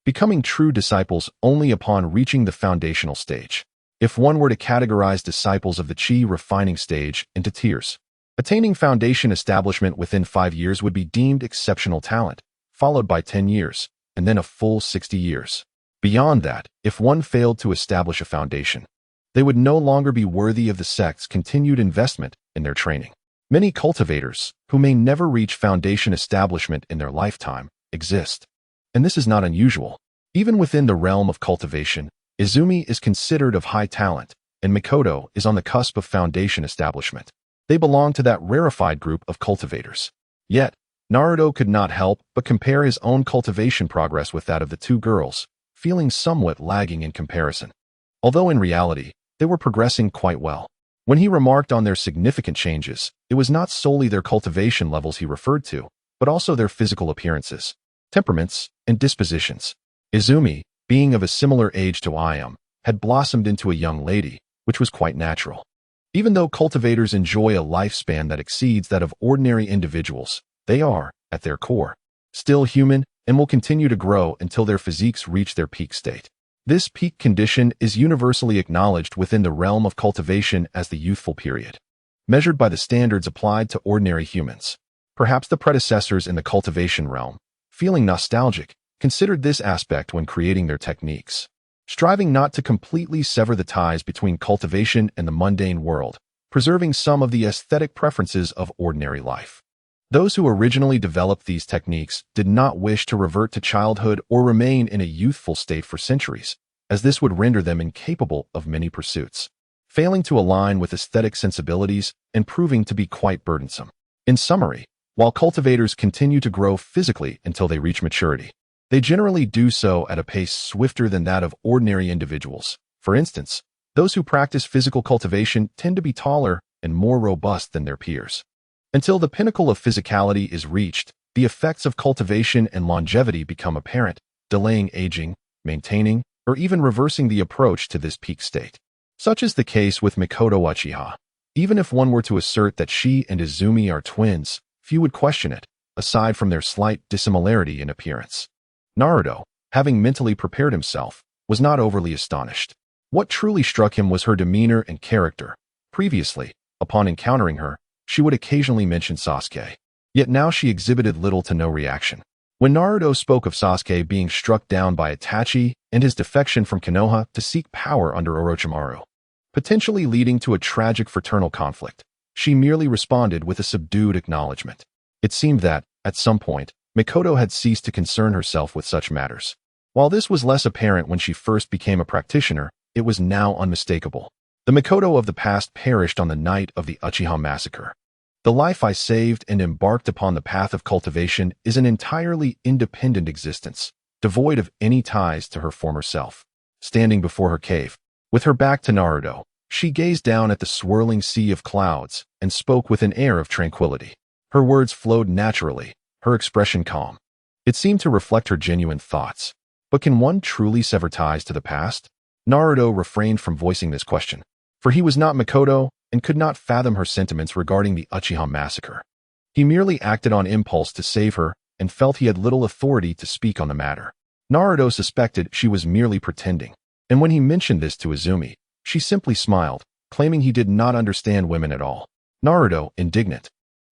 becoming true disciples only upon reaching the foundational stage. If one were to categorize disciples of the chi refining stage into tiers, attaining foundation establishment within 5 years would be deemed exceptional talent, followed by 10 years, and then a full 60 years. Beyond that, if one failed to establish a foundation, they would no longer be worthy of the sect's continued investment in their training. Many cultivators, who may never reach foundation establishment in their lifetime, exist. And this is not unusual. Even within the realm of cultivation, Izumi is considered of high talent, and Mikoto is on the cusp of foundation establishment. They belong to that rarefied group of cultivators. Yet, Naruto could not help but compare his own cultivation progress with that of the two girls, feeling somewhat lagging in comparison. Although in reality, they were progressing quite well. When he remarked on their significant changes, it was not solely their cultivation levels he referred to, but also their physical appearances, temperaments, and dispositions. Izumi, being of a similar age to Ayam, had blossomed into a young lady, which was quite natural. Even though cultivators enjoy a lifespan that exceeds that of ordinary individuals, they are, at their core, still human and will continue to grow until their physiques reach their peak state. This peak condition is universally acknowledged within the realm of cultivation as the youthful period, measured by the standards applied to ordinary humans. Perhaps the predecessors in the cultivation realm, feeling nostalgic, considered this aspect when creating their techniques, striving not to completely sever the ties between cultivation and the mundane world, preserving some of the aesthetic preferences of ordinary life. Those who originally developed these techniques did not wish to revert to childhood or remain in a youthful state for centuries, as this would render them incapable of many pursuits, failing to align with aesthetic sensibilities and proving to be quite burdensome. In summary, while cultivators continue to grow physically until they reach maturity, they generally do so at a pace swifter than that of ordinary individuals. For instance, those who practice physical cultivation tend to be taller and more robust than their peers. Until the pinnacle of physicality is reached, the effects of cultivation and longevity become apparent, delaying aging, maintaining, or even reversing the approach to this peak state. Such is the case with Mikoto Uchiha. Even if one were to assert that she and Izumi are twins, few would question it, aside from their slight dissimilarity in appearance. Naruto, having mentally prepared himself, was not overly astonished. What truly struck him was her demeanor and character. Previously, upon encountering her, she would occasionally mention Sasuke. Yet now she exhibited little to no reaction. When Naruto spoke of Sasuke being struck down by Itachi and his defection from Konoha to seek power under Orochimaru, potentially leading to a tragic fraternal conflict, she merely responded with a subdued acknowledgement. It seemed that, at some point, Mikoto had ceased to concern herself with such matters. While this was less apparent when she first became a practitioner, it was now unmistakable. The Mikoto of the past perished on the night of the Uchiha massacre. The life I saved and embarked upon the path of cultivation is an entirely independent existence, devoid of any ties to her former self. Standing before her cave, with her back to Naruto, she gazed down at the swirling sea of clouds and spoke with an air of tranquility. Her words flowed naturally, her expression calm. It seemed to reflect her genuine thoughts. But can one truly sever ties to the past? Naruto refrained from voicing this question, for he was not Mikoto and could not fathom her sentiments regarding the Uchiha massacre. He merely acted on impulse to save her and felt he had little authority to speak on the matter. Naruto suspected she was merely pretending, and when he mentioned this to Izumi, she simply smiled, claiming he did not understand women at all. Naruto, indignant,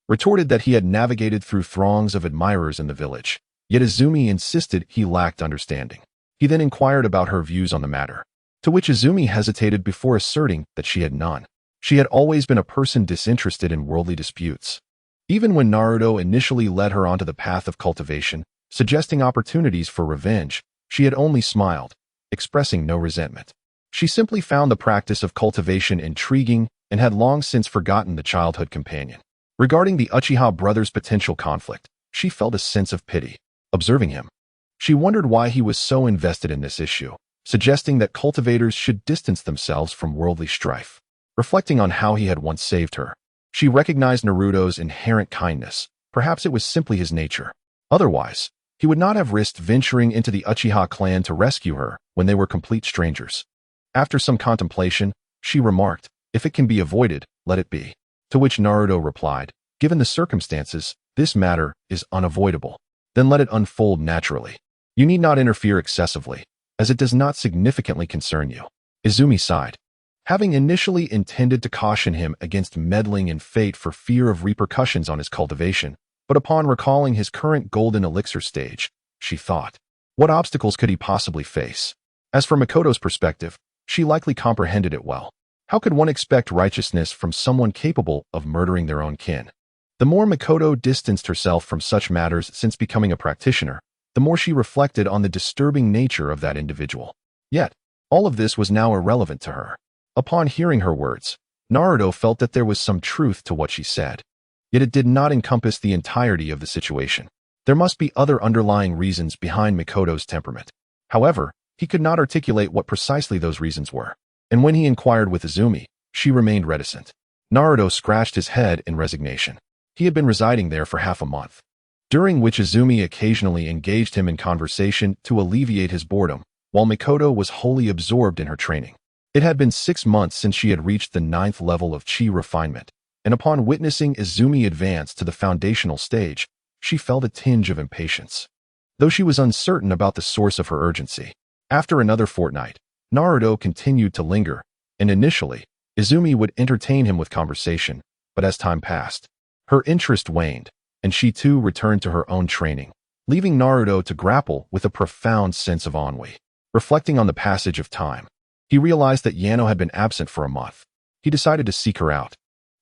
retorted that he had navigated through throngs of admirers in the village, yet Izumi insisted he lacked understanding. He then inquired about her views on the matter, to which Izumi hesitated before asserting that she had none. She had always been a person disinterested in worldly disputes. Even when Naruto initially led her onto the path of cultivation, suggesting opportunities for revenge, she had only smiled, expressing no resentment. She simply found the practice of cultivation intriguing and had long since forgotten the childhood companion. Regarding the Uchiha brothers' potential conflict, she felt a sense of pity. Observing him, she wondered why he was so invested in this issue, suggesting that cultivators should distance themselves from worldly strife. Reflecting on how he had once saved her, she recognized Naruto's inherent kindness. Perhaps it was simply his nature. Otherwise, he would not have risked venturing into the Uchiha clan to rescue her when they were complete strangers. After some contemplation, she remarked, "If it can be avoided, let it be." To which Naruto replied, "Given the circumstances, this matter is unavoidable. Then let it unfold naturally. You need not interfere excessively, as it does not significantly concern you." Izumi sighed. Having initially intended to caution him against meddling in fate for fear of repercussions on his cultivation, but upon recalling his current golden elixir stage, she thought, what obstacles could he possibly face? As for Mikoto's perspective, she likely comprehended it well. How could one expect righteousness from someone capable of murdering their own kin? The more Mikoto distanced herself from such matters since becoming a practitioner, the more she reflected on the disturbing nature of that individual. Yet, all of this was now irrelevant to her. Upon hearing her words, Naruto felt that there was some truth to what she said. Yet it did not encompass the entirety of the situation. There must be other underlying reasons behind Mikoto's temperament. However, he could not articulate what precisely those reasons were. And when he inquired with Izumi, she remained reticent. Naruto scratched his head in resignation. He had been residing there for half a month, during which Izumi occasionally engaged him in conversation to alleviate his boredom, while Mikoto was wholly absorbed in her training. It had been 6 months since she had reached the 9th level of chi refinement, and upon witnessing Izumi advance to the foundational stage, she felt a tinge of impatience, though she was uncertain about the source of her urgency. After another fortnight, Naruto continued to linger, and initially, Izumi would entertain him with conversation, but as time passed, her interest waned, and she too returned to her own training, leaving Naruto to grapple with a profound sense of ennui. Reflecting on the passage of time, he realized that Yano had been absent for a month. He decided to seek her out,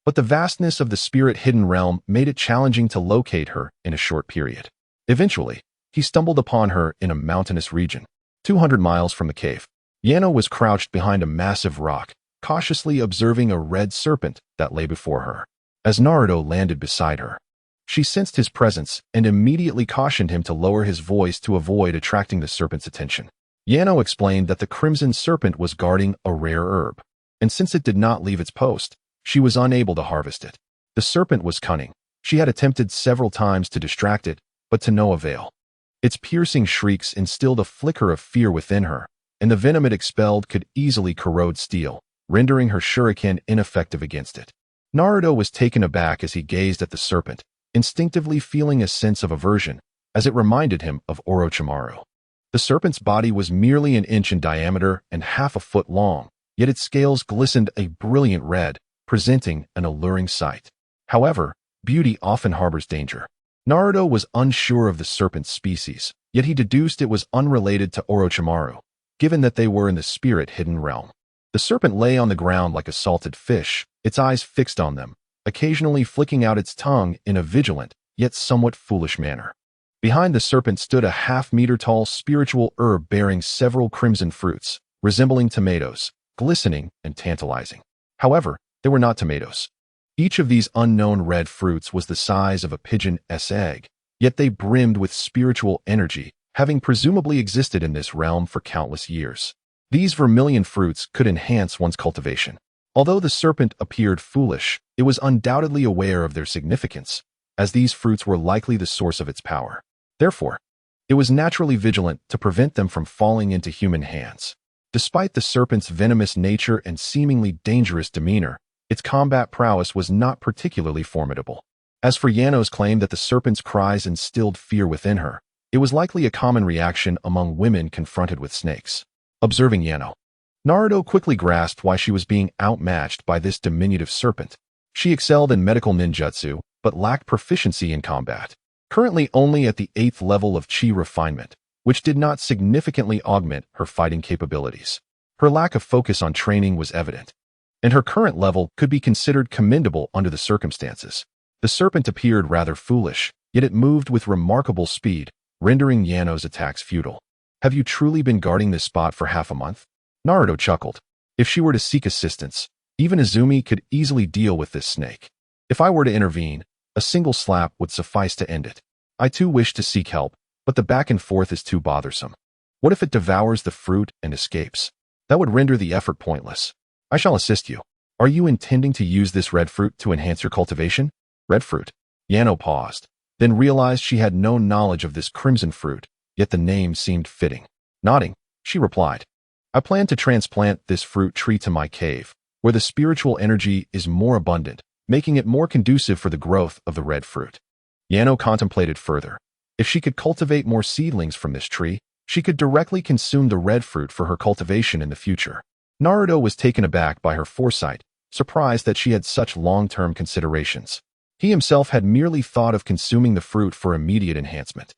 but the vastness of the spirit-hidden realm made it challenging to locate her in a short period. Eventually, he stumbled upon her in a mountainous region, 200 miles from the cave. Yano was crouched behind a massive rock, cautiously observing a red serpent that lay before her. As Naruto landed beside her, she sensed his presence and immediately cautioned him to lower his voice to avoid attracting the serpent's attention. Yano explained that the crimson serpent was guarding a rare herb, and since it did not leave its post, she was unable to harvest it. The serpent was cunning. She had attempted several times to distract it, but to no avail. Its piercing shrieks instilled a flicker of fear within her, and the venom it expelled could easily corrode steel, rendering her shuriken ineffective against it. Naruto was taken aback as he gazed at the serpent, instinctively feeling a sense of aversion, as it reminded him of Orochimaru. The serpent's body was merely an inch in diameter and half a foot long, yet its scales glistened a brilliant red, presenting an alluring sight. However, beauty often harbors danger. Naruto was unsure of the serpent's species, yet he deduced it was unrelated to Orochimaru, given that they were in the spirit-hidden realm. The serpent lay on the ground like a salted fish, its eyes fixed on them, occasionally flicking out its tongue in a vigilant, yet somewhat foolish manner. Behind the serpent stood a half-meter-tall spiritual herb bearing several crimson fruits, resembling tomatoes, glistening and tantalizing. However, they were not tomatoes. Each of these unknown red fruits was the size of a pigeon's egg, yet they brimmed with spiritual energy, having presumably existed in this realm for countless years. These vermilion fruits could enhance one's cultivation. Although the serpent appeared foolish, it was undoubtedly aware of their significance, as these fruits were likely the source of its power. Therefore, it was naturally vigilant to prevent them from falling into human hands. Despite the serpent's venomous nature and seemingly dangerous demeanor, its combat prowess was not particularly formidable. As for Yano's claim that the serpent's cries instilled fear within her, it was likely a common reaction among women confronted with snakes. Observing Yano, Naruto quickly grasped why she was being outmatched by this diminutive serpent. She excelled in medical ninjutsu, but lacked proficiency in combat. Currently only at the 8th level of chi refinement, which did not significantly augment her fighting capabilities. Her lack of focus on training was evident, and her current level could be considered commendable under the circumstances. The serpent appeared rather foolish, yet it moved with remarkable speed, rendering Yano's attacks futile. Have you truly been guarding this spot for half a month? Naruto chuckled. If she were to seek assistance, even Izumi could easily deal with this snake. If I were to intervene, a single slap would suffice to end it. I too wish to seek help, but the back and forth is too bothersome. What if it devours the fruit and escapes? That would render the effort pointless. I shall assist you. Are you intending to use this red fruit to enhance your cultivation? Red fruit. Yano paused, then realized she had no knowledge of this crimson fruit, yet the name seemed fitting. Nodding, she replied, I plan to transplant this fruit tree to my cave, where the spiritual energy is more abundant, making it more conducive for the growth of the red fruit. Yano contemplated further. If she could cultivate more seedlings from this tree, she could directly consume the red fruit for her cultivation in the future. Naruto was taken aback by her foresight, surprised that she had such long-term considerations. He himself had merely thought of consuming the fruit for immediate enhancement.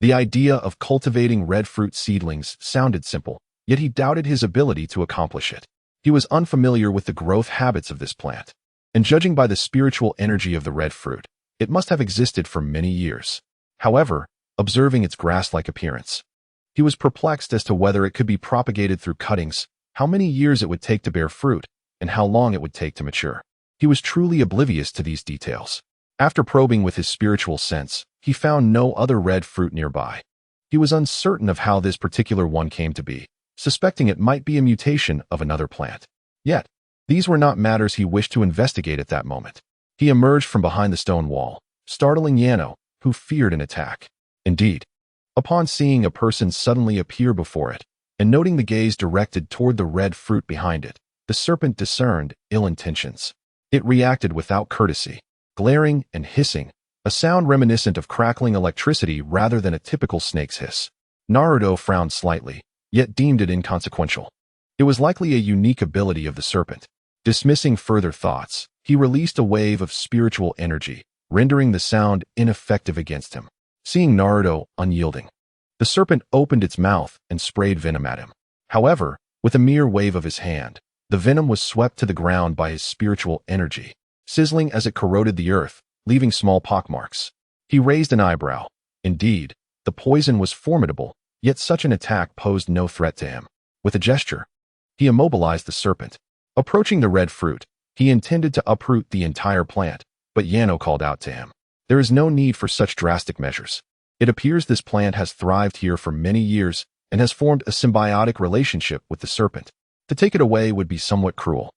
The idea of cultivating red fruit seedlings sounded simple, yet he doubted his ability to accomplish it. He was unfamiliar with the growth habits of this plant, and judging by the spiritual energy of the red fruit, it must have existed for many years. However, observing its grass-like appearance, he was perplexed as to whether it could be propagated through cuttings, how many years it would take to bear fruit, and how long it would take to mature. He was truly oblivious to these details. After probing with his spiritual sense, he found no other red fruit nearby. He was uncertain of how this particular one came to be, suspecting it might be a mutation of another plant. Yet, these were not matters he wished to investigate at that moment. He emerged from behind the stone wall, startling Yano, who feared an attack. Indeed, upon seeing a person suddenly appear before it, and noting the gaze directed toward the red fruit behind it, the serpent discerned ill intentions. It reacted without courtesy, glaring and hissing, a sound reminiscent of crackling electricity rather than a typical snake's hiss. Naruto frowned slightly, yet deemed it inconsequential. It was likely a unique ability of the serpent. Dismissing further thoughts, he released a wave of spiritual energy, rendering the sound ineffective against him. Seeing Naruto unyielding, the serpent opened its mouth and sprayed venom at him. However, with a mere wave of his hand, the venom was swept to the ground by his spiritual energy, sizzling as it corroded the earth, leaving small pockmarks. He raised an eyebrow. Indeed, the poison was formidable, yet such an attack posed no threat to him. With a gesture, he immobilized the serpent. Approaching the red fruit, he intended to uproot the entire plant, but Yano called out to him. There is no need for such drastic measures. It appears this plant has thrived here for many years and has formed a symbiotic relationship with the serpent. To take it away would be somewhat cruel.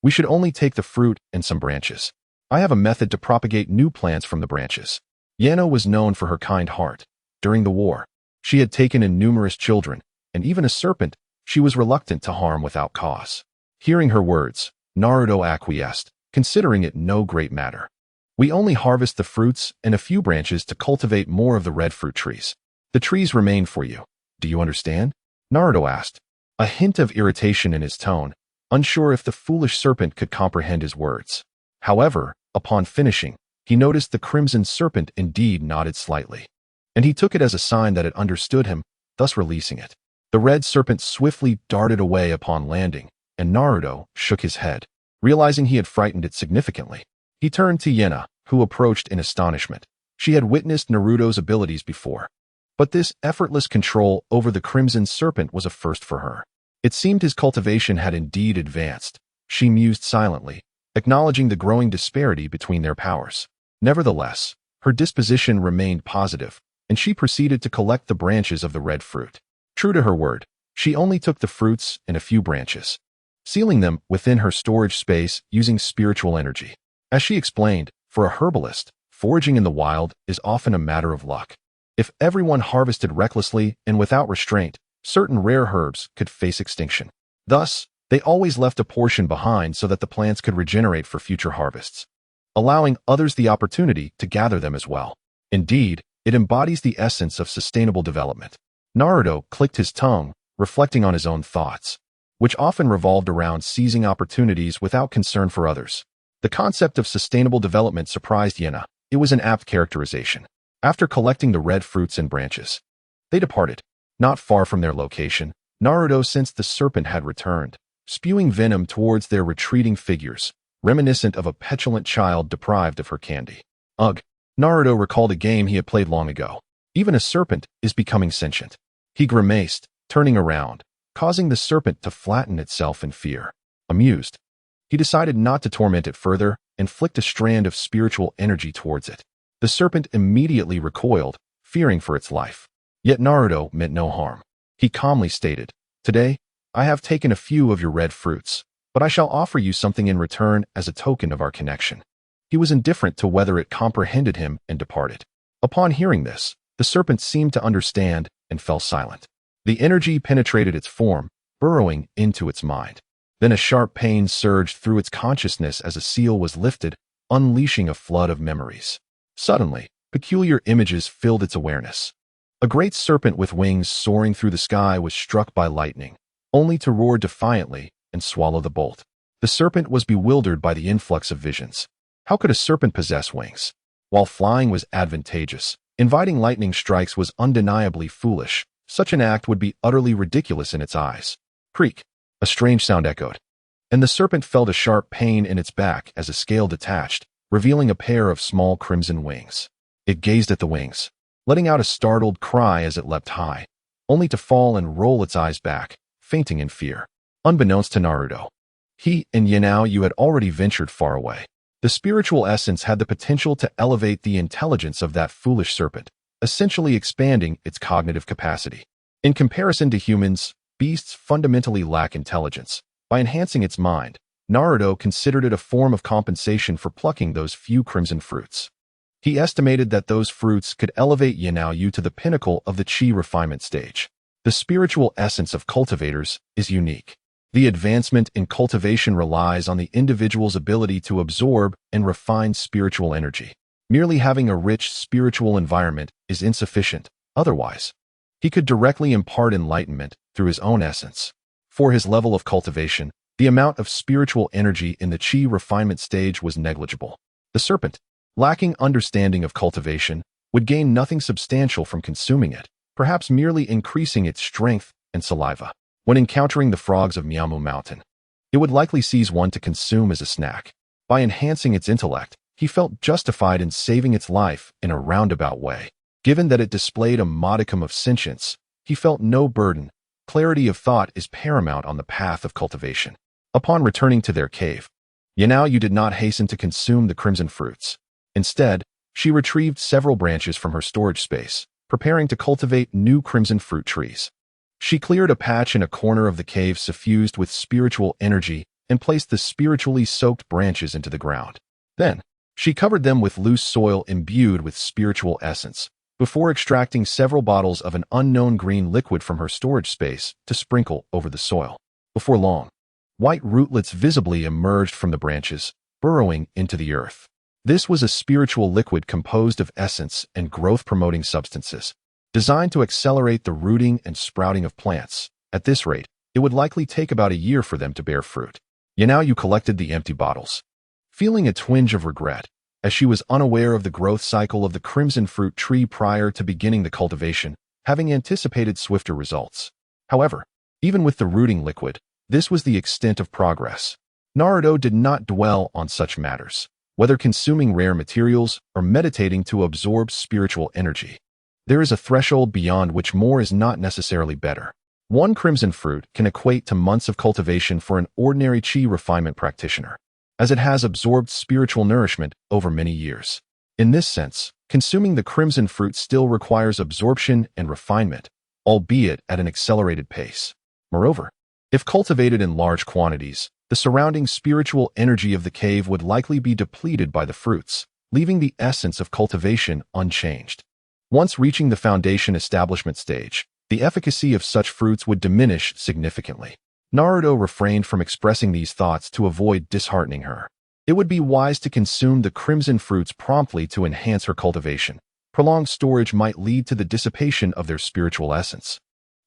We should only take the fruit and some branches. I have a method to propagate new plants from the branches. Yano was known for her kind heart. During the war, she had taken in numerous children, and even a serpent she was reluctant to harm without cause. Hearing her words, Naruto acquiesced, considering it no great matter. We only harvest the fruits and a few branches to cultivate more of the red fruit trees. The trees remain for you. Do you understand? Naruto asked, a hint of irritation in his tone, unsure if the foolish serpent could comprehend his words. However, upon finishing, he noticed the crimson serpent indeed nodded slightly, and he took it as a sign that it understood him, thus releasing it. The red serpent swiftly darted away upon landing, and Naruto shook his head, realizing he had frightened it significantly. He turned to Yena, who approached in astonishment. She had witnessed Naruto's abilities before, but this effortless control over the crimson serpent was a first for her. It seemed his cultivation had indeed advanced. She mused silently, acknowledging the growing disparity between their powers. Nevertheless, her disposition remained positive, and she proceeded to collect the branches of the red fruit. True to her word, she only took the fruits and a few branches, sealing them within her storage space using spiritual energy. As she explained, for a herbalist, foraging in the wild is often a matter of luck. If everyone harvested recklessly and without restraint, certain rare herbs could face extinction. Thus, they always left a portion behind so that the plants could regenerate for future harvests, allowing others the opportunity to gather them as well. Indeed, it embodies the essence of sustainable development. Naruto clicked his tongue, reflecting on his own thoughts, which often revolved around seizing opportunities without concern for others. The concept of sustainable development surprised Yena. It was an apt characterization. After collecting the red fruits and branches, they departed. Not far from their location, Naruto sensed the serpent had returned, spewing venom towards their retreating figures, reminiscent of a petulant child deprived of her candy. Ugh! Naruto recalled a game he had played long ago. Even a serpent is becoming sentient. He grimaced, turning around, causing the serpent to flatten itself in fear. Amused, he decided not to torment it further and flicked a strand of spiritual energy towards it. The serpent immediately recoiled, fearing for its life. Yet Naruto meant no harm. He calmly stated, "Today, I have taken a few of your red fruits, but I shall offer you something in return as a token of our connection." He was indifferent to whether it comprehended him and departed. Upon hearing this, the serpent seemed to understand and fell silent. The energy penetrated its form, burrowing into its mind. Then a sharp pain surged through its consciousness as a seal was lifted, unleashing a flood of memories. Suddenly, peculiar images filled its awareness. A great serpent with wings soaring through the sky was struck by lightning, only to roar defiantly and swallow the bolt. The serpent was bewildered by the influx of visions. How could a serpent possess wings? While flying was advantageous, inviting lightning strikes was undeniably foolish. Such an act would be utterly ridiculous in its eyes. Creak! A strange sound echoed, and the serpent felt a sharp pain in its back as a scale detached, revealing a pair of small crimson wings. It gazed at the wings, letting out a startled cry as it leapt high, only to fall and roll its eyes back, fainting in fear. Unbeknownst to Naruto, he and Yanao had already ventured far away. The spiritual essence had the potential to elevate the intelligence of that foolish serpent, essentially expanding its cognitive capacity. In comparison to humans, beasts fundamentally lack intelligence. By enhancing its mind, Naruto considered it a form of compensation for plucking those few crimson fruits. He estimated that those fruits could elevate Yanao to the pinnacle of the chi refinement stage. The spiritual essence of cultivators is unique. The advancement in cultivation relies on the individual's ability to absorb and refine spiritual energy. Merely having a rich spiritual environment is insufficient. Otherwise, he could directly impart enlightenment through his own essence. For his level of cultivation, the amount of spiritual energy in the chi refinement stage was negligible. The serpent, lacking understanding of cultivation, would gain nothing substantial from consuming it, perhaps merely increasing its strength and saliva. When encountering the frogs of Miamu Mountain, it would likely seize one to consume as a snack. By enhancing its intellect, he felt justified in saving its life in a roundabout way. Given that it displayed a modicum of sentience, he felt no burden. Clarity of thought is paramount on the path of cultivation. Upon returning to their cave, Yanao did not hasten to consume the crimson fruits. Instead, she retrieved several branches from her storage space, preparing to cultivate new crimson fruit trees. She cleared a patch in a corner of the cave suffused with spiritual energy and placed the spiritually soaked branches into the ground. Then, she covered them with loose soil imbued with spiritual essence, before extracting several bottles of an unknown green liquid from her storage space to sprinkle over the soil. Before long, white rootlets visibly emerged from the branches, burrowing into the earth. This was a spiritual liquid composed of essence and growth-promoting substances, designed to accelerate the rooting and sprouting of plants. At this rate, it would likely take about a year for them to bear fruit. Yanao collected the empty bottles, feeling a twinge of regret, as she was unaware of the growth cycle of the crimson fruit tree prior to beginning the cultivation, having anticipated swifter results. However, even with the rooting liquid, this was the extent of progress. Naruto did not dwell on such matters, whether consuming rare materials or meditating to absorb spiritual energy. There is a threshold beyond which more is not necessarily better. One crimson fruit can equate to months of cultivation for an ordinary chi refinement practitioner, as it has absorbed spiritual nourishment over many years. In this sense, consuming the crimson fruit still requires absorption and refinement, albeit at an accelerated pace. Moreover, if cultivated in large quantities, the surrounding spiritual energy of the cave would likely be depleted by the fruits, leaving the essence of cultivation unchanged. Once reaching the foundation establishment stage, the efficacy of such fruits would diminish significantly. Naruto refrained from expressing these thoughts to avoid disheartening her. It would be wise to consume the crimson fruits promptly to enhance her cultivation. Prolonged storage might lead to the dissipation of their spiritual essence,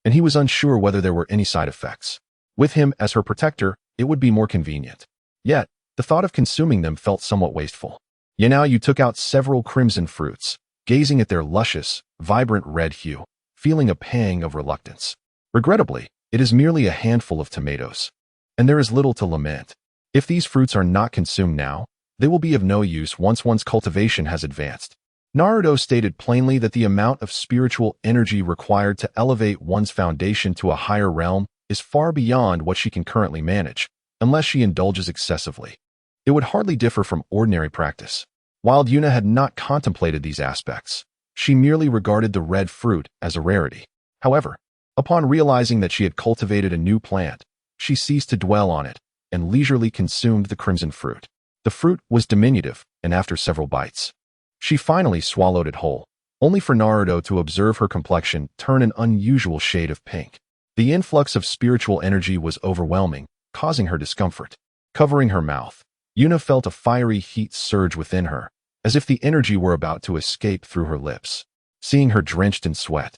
and he was unsure whether there were any side effects. With him as her protector, it would be more convenient. Yet, the thought of consuming them felt somewhat wasteful. You took out several crimson fruits, gazing at their luscious, vibrant red hue, feeling a pang of reluctance. Regrettably, it is merely a handful of tomatoes, and there is little to lament. If these fruits are not consumed now, they will be of no use once one's cultivation has advanced. Naruto stated plainly that the amount of spiritual energy required to elevate one's foundation to a higher realm is far beyond what she can currently manage, unless she indulges excessively. It would hardly differ from ordinary practice. While Yuna had not contemplated these aspects, she merely regarded the red fruit as a rarity. However, upon realizing that she had cultivated a new plant, she ceased to dwell on it and leisurely consumed the crimson fruit. The fruit was diminutive, and after several bites, she finally swallowed it whole, only for Naruto to observe her complexion turn an unusual shade of pink. The influx of spiritual energy was overwhelming, causing her discomfort. Covering her mouth, Yuna felt a fiery heat surge within her, as if the energy were about to escape through her lips. Seeing her drenched in sweat,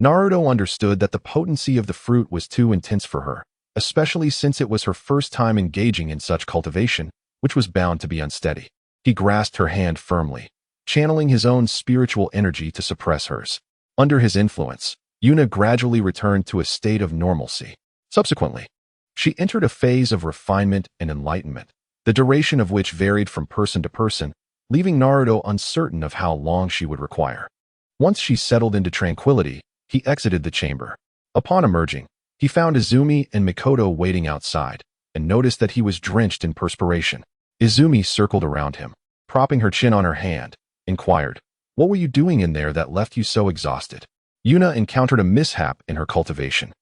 Naruto understood that the potency of the fruit was too intense for her, especially since it was her first time engaging in such cultivation, which was bound to be unsteady. He grasped her hand firmly, channeling his own spiritual energy to suppress hers. Under his influence, Yuna gradually returned to a state of normalcy. Subsequently, she entered a phase of refinement and enlightenment, the duration of which varied from person to person, leaving Naruto uncertain of how long she would require. Once she settled into tranquility, he exited the chamber. Upon emerging, he found Izumi and Mikoto waiting outside, and noticed that he was drenched in perspiration. Izumi circled around him, propping her chin on her hand, inquired, "What were you doing in there that left you so exhausted?" Yuna encountered a mishap in her cultivation,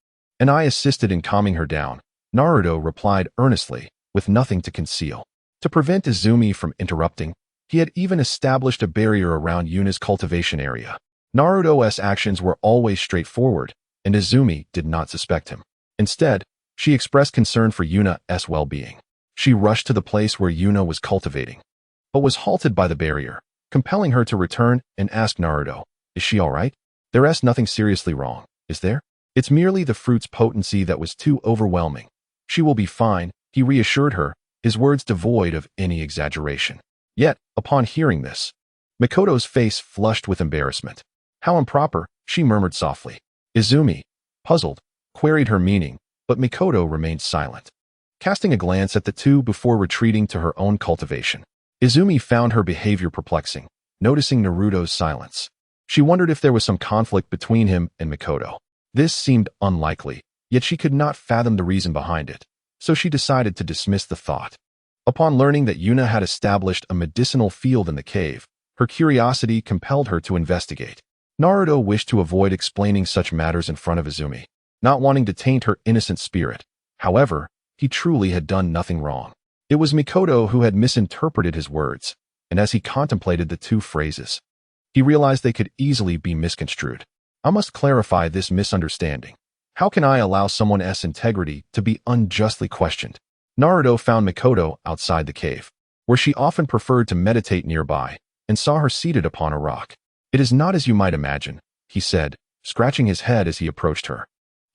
and I assisted in calming her down, Naruto replied earnestly, with nothing to conceal. To prevent Izumi from interrupting, he had even established a barrier around Yuna's cultivation area. Naruto's actions were always straightforward, and Izumi did not suspect him. Instead, she expressed concern for Yuna's well-being. She rushed to the place where Yuna was cultivating, but was halted by the barrier, compelling her to return and ask Naruto, "Is she all right? There's nothing seriously wrong, is there? It's merely the fruit's potency that was too overwhelming. She will be fine," he reassured her, his words devoid of any exaggeration. Yet, upon hearing this, Mikoto's face flushed with embarrassment. "How improper," she murmured softly. Izumi, puzzled, queried her meaning, but Mikoto remained silent, casting a glance at the two before retreating to her own cultivation. Izumi found her behavior perplexing, noticing Naruto's silence. She wondered if there was some conflict between him and Mikoto. This seemed unlikely, yet she could not fathom the reason behind it, so she decided to dismiss the thought. Upon learning that Yuna had established a medicinal field in the cave, her curiosity compelled her to investigate. Naruto wished to avoid explaining such matters in front of Izumi, not wanting to taint her innocent spirit. However, he truly had done nothing wrong. It was Mikoto who had misinterpreted his words, and as he contemplated the two phrases, he realized they could easily be misconstrued. "I must clarify this misunderstanding. How can I allow someone's integrity to be unjustly questioned?" Naruto found Mikoto outside the cave, where she often preferred to meditate nearby, and saw her seated upon a rock. "It is not as you might imagine," he said, scratching his head as he approached her.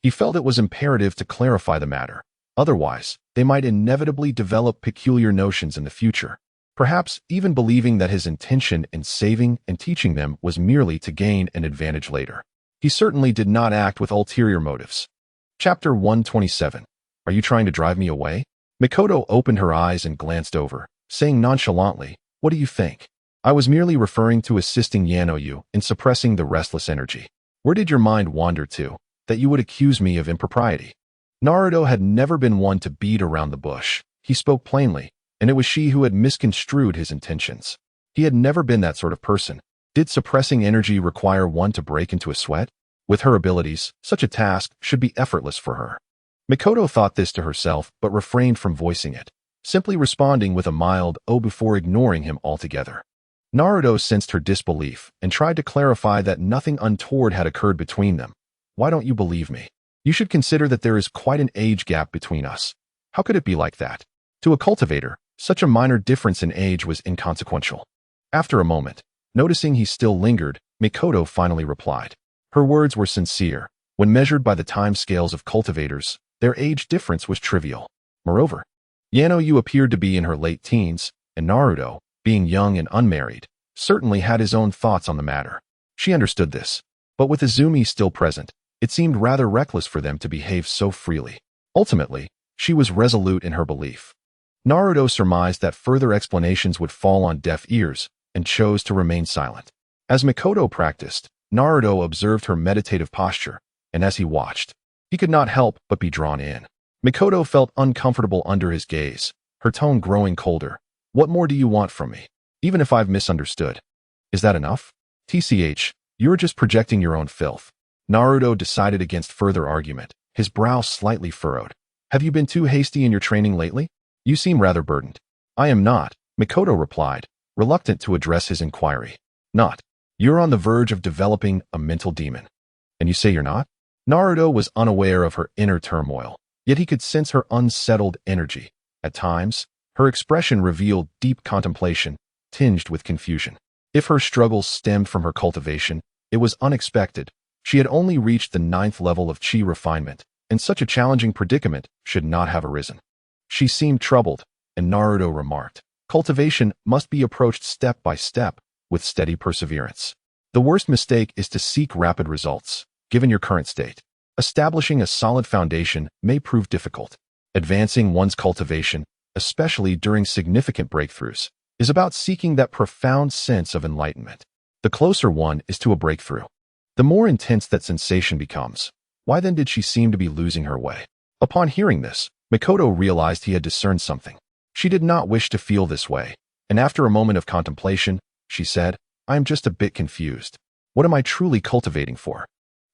He felt it was imperative to clarify the matter. Otherwise, they might inevitably develop peculiar notions in the future, perhaps even believing that his intention in saving and teaching them was merely to gain an advantage later. He certainly did not act with ulterior motives. Chapter 127. Are you trying to drive me away? Mikoto opened her eyes and glanced over, saying nonchalantly, "What do you think?" "I was merely referring to assisting Yanoyu in suppressing the restless energy." "Where did your mind wander to, that you would accuse me of impropriety?" Naruto had never been one to beat around the bush. He spoke plainly, and it was she who had misconstrued his intentions. He had never been that sort of person. Did suppressing energy require one to break into a sweat? With her abilities, such a task should be effortless for her. Mikoto thought this to herself, but refrained from voicing it, simply responding with a mild "oh" before ignoring him altogether. Naruto sensed her disbelief and tried to clarify that nothing untoward had occurred between them. "Why don't you believe me?" You should consider that there is quite an age gap between us. How could it be like that? To a cultivator, such a minor difference in age was inconsequential. After a moment, noticing he still lingered, Mikoto finally replied. Her words were sincere. When measured by the time scales of cultivators, their age difference was trivial. Moreover, Yano Yu appeared to be in her late teens, and Naruto, being young and unmarried, certainly had his own thoughts on the matter. She understood this. But with Izumi still present, it seemed rather reckless for them to behave so freely. Ultimately, she was resolute in her belief. Naruto surmised that further explanations would fall on deaf ears, and chose to remain silent. As Mikoto practiced, Naruto observed her meditative posture, and as he watched, he could not help but be drawn in. Mikoto felt uncomfortable under his gaze, her tone growing colder. What more do you want from me? Even if I've misunderstood. Is that enough? TCH, you're just projecting your own filth. Naruto decided against further argument, his brow slightly furrowed. Have you been too hasty in your training lately? You seem rather burdened. I am not, Mikoto replied, reluctant to address his inquiry. Not. You're on the verge of developing a mental demon. And you say you're not? Naruto was unaware of her inner turmoil, yet he could sense her unsettled energy. At times, her expression revealed deep contemplation, tinged with confusion. If her struggles stemmed from her cultivation, it was unexpected. She had only reached the 9th level of chi refinement, and such a challenging predicament should not have arisen. She seemed troubled, and Naruto remarked, cultivation must be approached step by step, with steady perseverance. The worst mistake is to seek rapid results, given your current state. Establishing a solid foundation may prove difficult. Advancing one's cultivation, especially during significant breakthroughs, is about seeking that profound sense of enlightenment. The closer one is to a breakthrough, the more intense that sensation becomes. Why then did she seem to be losing her way? Upon hearing this, Mikoto realized he had discerned something. She did not wish to feel this way, and after a moment of contemplation, she said, I am just a bit confused. What am I truly cultivating for?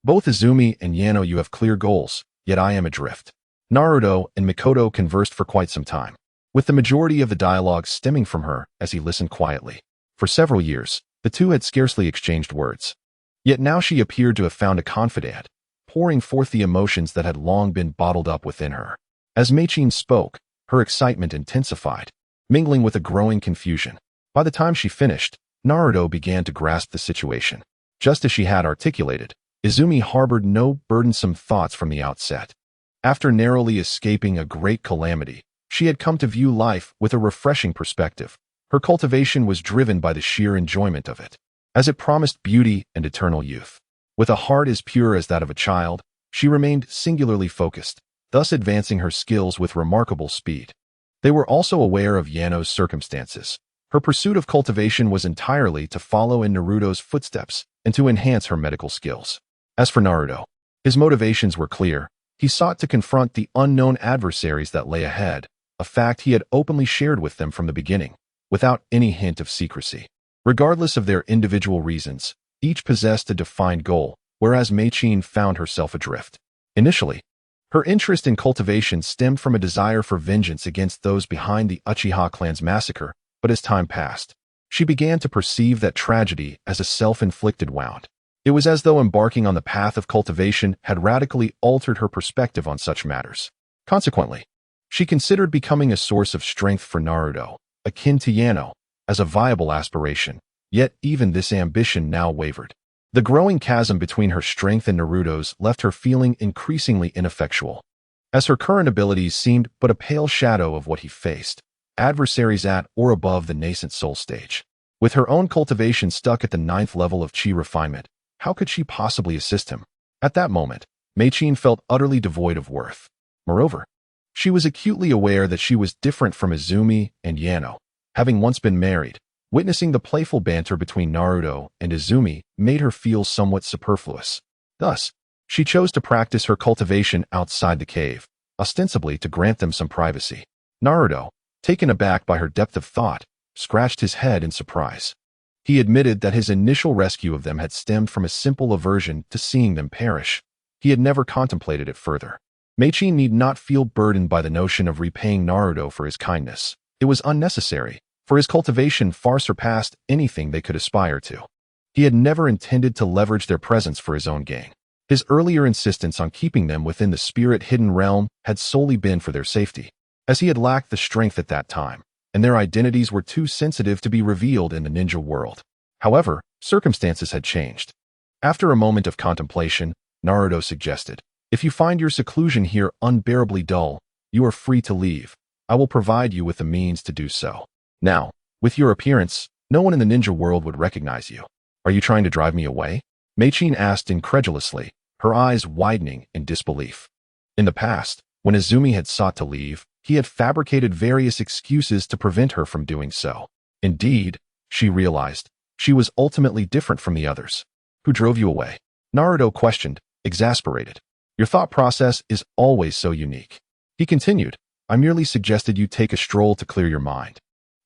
Both Izumi and Yano Yu have clear goals, yet I am adrift. Naruto and Mikoto conversed for quite some time, with the majority of the dialogue stemming from her as he listened quietly. For several years, the two had scarcely exchanged words. Yet now she appeared to have found a confidant, pouring forth the emotions that had long been bottled up within her. As Meichin spoke, her excitement intensified, mingling with a growing confusion. By the time she finished, Naruto began to grasp the situation. Just as she had articulated, Izumi harbored no burdensome thoughts from the outset. After narrowly escaping a great calamity, she had come to view life with a refreshing perspective. Her cultivation was driven by the sheer enjoyment of it, as it promised beauty and eternal youth. With a heart as pure as that of a child, she remained singularly focused, thus advancing her skills with remarkable speed. They were also aware of Yano's circumstances. Her pursuit of cultivation was entirely to follow in Naruto's footsteps and to enhance her medical skills. As for Naruto, his motivations were clear. He sought to confront the unknown adversaries that lay ahead, a fact he had openly shared with them from the beginning, without any hint of secrecy. Regardless of their individual reasons, each possessed a defined goal, whereas Meichin found herself adrift. Initially, her interest in cultivation stemmed from a desire for vengeance against those behind the Uchiha clan's massacre, but as time passed, she began to perceive that tragedy as a self-inflicted wound. It was as though embarking on the path of cultivation had radically altered her perspective on such matters. Consequently, she considered becoming a source of strength for Naruto, akin to Yano, as a viable aspiration, yet even this ambition now wavered. The growing chasm between her strength and Naruto's left her feeling increasingly ineffectual, as her current abilities seemed but a pale shadow of what he faced, adversaries at or above the nascent soul stage. With her own cultivation stuck at the 9th level of chi refinement, how could she possibly assist him? At that moment, Meichin felt utterly devoid of worth. Moreover, she was acutely aware that she was different from Izumi and Yano, having once been married. Witnessing the playful banter between Naruto and Izumi made her feel somewhat superfluous. Thus, she chose to practice her cultivation outside the cave, ostensibly to grant them some privacy. Naruto, taken aback by her depth of thought, scratched his head in surprise. He admitted that his initial rescue of them had stemmed from a simple aversion to seeing them perish. He had never contemplated it further. Meichin need not feel burdened by the notion of repaying Naruto for his kindness. It was unnecessary, for his cultivation far surpassed anything they could aspire to. He had never intended to leverage their presence for his own gain. His earlier insistence on keeping them within the spirit-hidden realm had solely been for their safety, as he had lacked the strength at that time, and their identities were too sensitive to be revealed in the ninja world. However, circumstances had changed. After a moment of contemplation, Naruto suggested, "If you find your seclusion here unbearably dull, you are free to leave. I will provide you with the means to do so. Now, with your appearance, no one in the ninja world would recognize you. Are you trying to drive me away?" Meichin asked incredulously, her eyes widening in disbelief. In the past, when Izumi had sought to leave, he had fabricated various excuses to prevent her from doing so. Indeed, she realized, she was ultimately different from the others. "Who drove you away?" Naruto questioned, exasperated. "Your thought process is always so unique." He continued, "I merely suggested you take a stroll to clear your mind.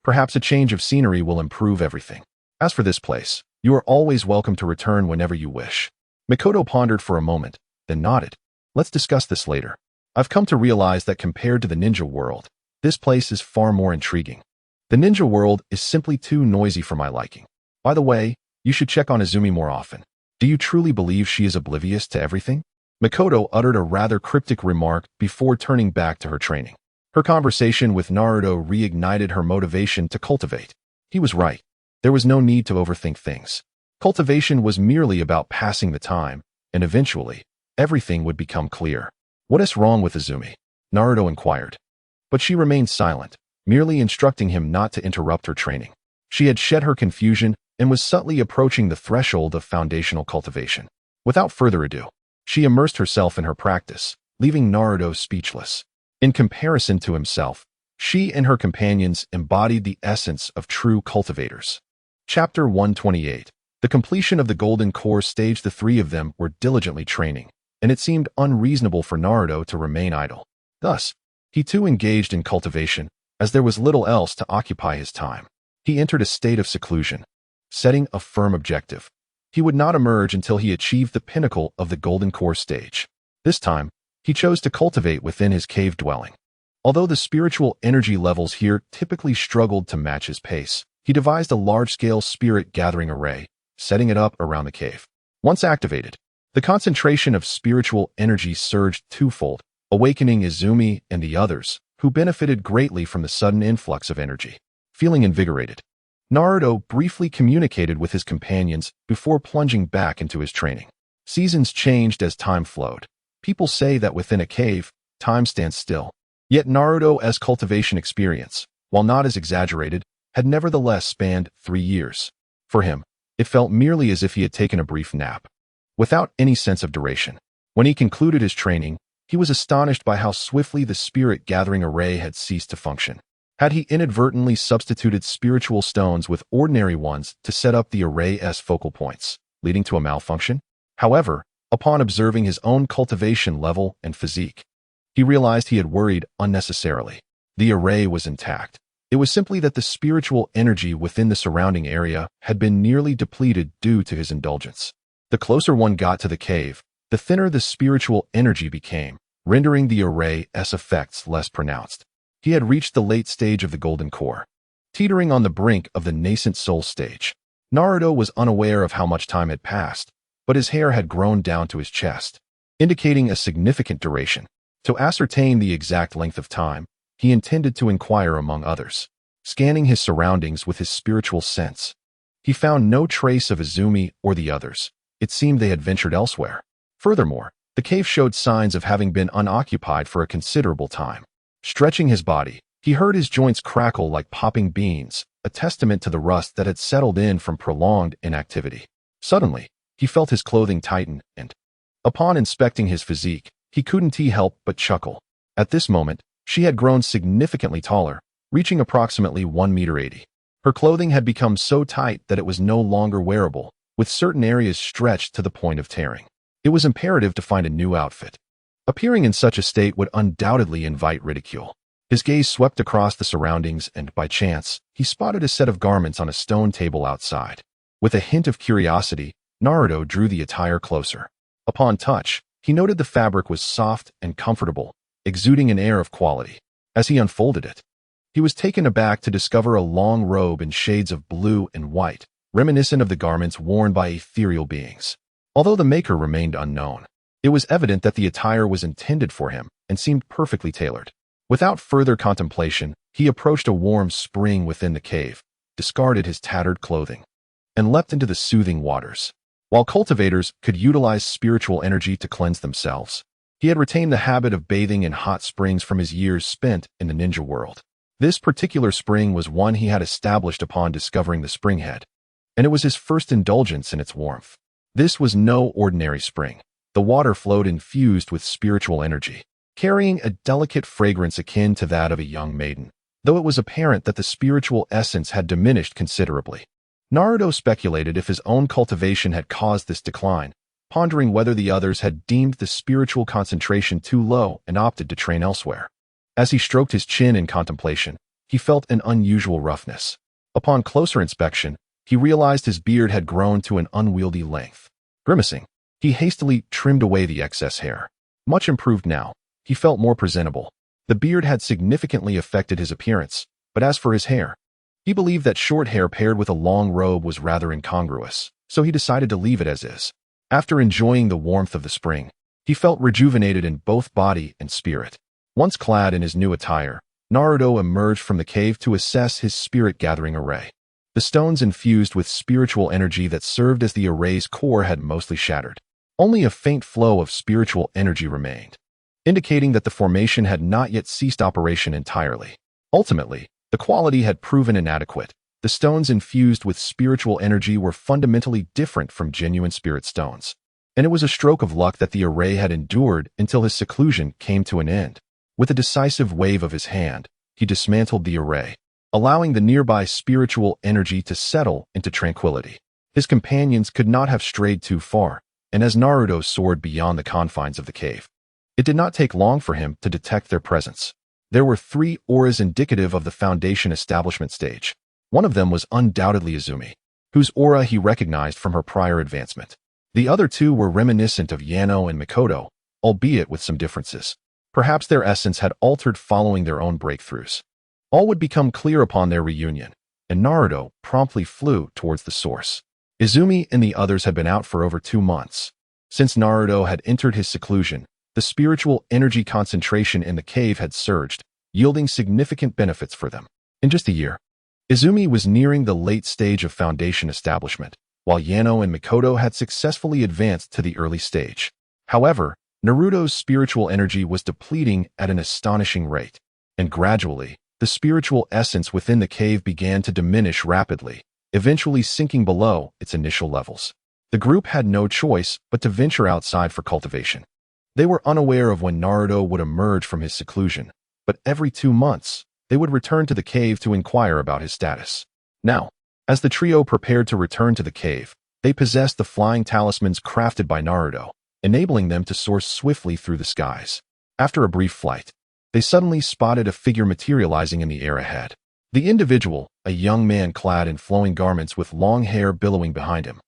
Perhaps a change of scenery will improve everything. As for this place, you are always welcome to return whenever you wish." Mikoto pondered for a moment, then nodded. "Let's discuss this later. I've come to realize that compared to the ninja world, this place is far more intriguing. The ninja world is simply too noisy for my liking. By the way, you should check on Izumi more often. Do you truly believe she is oblivious to everything?" Mikoto uttered a rather cryptic remark before turning back to her training. Her conversation with Naruto reignited her motivation to cultivate. He was right. There was no need to overthink things. Cultivation was merely about passing the time, and eventually, everything would become clear. "What is wrong with Izumi?" Naruto inquired. But she remained silent, merely instructing him not to interrupt her training. She had shed her confusion and was subtly approaching the threshold of foundational cultivation. Without further ado, she immersed herself in her practice, leaving Naruto speechless. In comparison to himself, she and her companions embodied the essence of true cultivators. Chapter 128. The completion of the Golden Core stage. The three of them were diligently training, and it seemed unreasonable for Naruto to remain idle. Thus, he too engaged in cultivation, as there was little else to occupy his time. He entered a state of seclusion, setting a firm objective. He would not emerge until he achieved the pinnacle of the Golden Core stage. This time, he chose to cultivate within his cave dwelling. Although the spiritual energy levels here typically struggled to match his pace, he devised a large-scale spirit gathering array, setting it up around the cave. Once activated, the concentration of spiritual energy surged twofold, awakening Izumi and the others, who benefited greatly from the sudden influx of energy. Feeling invigorated, Naruto briefly communicated with his companions before plunging back into his training. Seasons changed as time flowed. People say that within a cave, time stands still. Yet Naruto's cultivation experience, while not as exaggerated, had nevertheless spanned 3 years. For him, it felt merely as if he had taken a brief nap, without any sense of duration. When he concluded his training, he was astonished by how swiftly the spirit gathering array had ceased to function. Had he inadvertently substituted spiritual stones with ordinary ones to set up the array's focal points, leading to a malfunction? However, upon observing his own cultivation level and physique, he realized he had worried unnecessarily. The array was intact. It was simply that the spiritual energy within the surrounding area had been nearly depleted due to his indulgence. The closer one got to the cave, the thinner the spiritual energy became, rendering the array's effects less pronounced. He had reached the late stage of the Golden Core, teetering on the brink of the nascent soul stage. Naruto was unaware of how much time had passed, but his hair had grown down to his chest, indicating a significant duration. To ascertain the exact length of time, he intended to inquire among others. Scanning his surroundings with his spiritual sense, he found no trace of Izumi or the others. It seemed they had ventured elsewhere. Furthermore, the cave showed signs of having been unoccupied for a considerable time. Stretching his body, he heard his joints crackle like popping beans, a testament to the rust that had settled in from prolonged inactivity. Suddenly, he felt his clothing tighten and, upon inspecting his physique, he couldn't help but chuckle. At this moment, she had grown significantly taller, reaching approximately 1.80 meters. Her clothing had become so tight that it was no longer wearable, with certain areas stretched to the point of tearing. It was imperative to find a new outfit. Appearing in such a state would undoubtedly invite ridicule. His gaze swept across the surroundings and, by chance, he spotted a set of garments on a stone table outside. With a hint of curiosity, Naruto drew the attire closer. Upon touch, he noted the fabric was soft and comfortable, exuding an air of quality. As he unfolded it, he was taken aback to discover a long robe in shades of blue and white, reminiscent of the garments worn by ethereal beings. Although the maker remained unknown, It was evident that the attire was intended for him and seemed perfectly tailored. Without further contemplation, he approached a warm spring within the cave, discarded his tattered clothing, and leapt into the soothing waters. While cultivators could utilize spiritual energy to cleanse themselves, he had retained the habit of bathing in hot springs from his years spent in the ninja world. This particular spring was one he had established upon discovering the springhead, and it was his first indulgence in its warmth. This was no ordinary spring. The water flowed infused with spiritual energy, carrying a delicate fragrance akin to that of a young maiden, though it was apparent that the spiritual essence had diminished considerably. Naruto speculated if his own cultivation had caused this decline, pondering whether the others had deemed the spiritual concentration too low and opted to train elsewhere. As he stroked his chin in contemplation, he felt an unusual roughness. Upon closer inspection, he realized his beard had grown to an unwieldy length. Grimacing, he hastily trimmed away the excess hair. Much improved now, he felt more presentable. The beard had significantly affected his appearance, but as for his hair, he believed that short hair paired with a long robe was rather incongruous, so he decided to leave it as is. After enjoying the warmth of the spring, he felt rejuvenated in both body and spirit. Once clad in his new attire, Naruto emerged from the cave to assess his spirit-gathering array. The stones infused with spiritual energy that served as the array's core had mostly shattered. Only a faint flow of spiritual energy remained, indicating that the formation had not yet ceased operation entirely. Ultimately, the quality had proven inadequate. The stones infused with spiritual energy were fundamentally different from genuine spirit stones, and it was a stroke of luck that the array had endured until his seclusion came to an end. With a decisive wave of his hand, he dismantled the array, allowing the nearby spiritual energy to settle into tranquility. His companions could not have strayed too far, and as Naruto soared beyond the confines of the cave, it did not take long for him to detect their presence. There were 3 auras indicative of the foundation establishment stage. One of them was undoubtedly Izumi, whose aura he recognized from her prior advancement. The other 2 were reminiscent of Yano and Mikoto, albeit with some differences. Perhaps their essence had altered following their own breakthroughs. All would become clear upon their reunion, and Naruto promptly flew towards the source. Izumi and the others had been out for over 2 months. Since Naruto had entered his seclusion, the spiritual energy concentration in the cave had surged, yielding significant benefits for them. In just a year, Izumi was nearing the late stage of foundation establishment, while Yano and Mikoto had successfully advanced to the early stage. However, Naruto's spiritual energy was depleting at an astonishing rate, and gradually, the spiritual essence within the cave began to diminish rapidly, eventually sinking below its initial levels. The group had no choice but to venture outside for cultivation. They were unaware of when Naruto would emerge from his seclusion, but every 2 months, they would return to the cave to inquire about his status. Now, as the trio prepared to return to the cave, they possessed the flying talismans crafted by Naruto, enabling them to soar swiftly through the skies. After a brief flight, they suddenly spotted a figure materializing in the air ahead. The individual, a young man clad in flowing garments with long hair billowing behind him,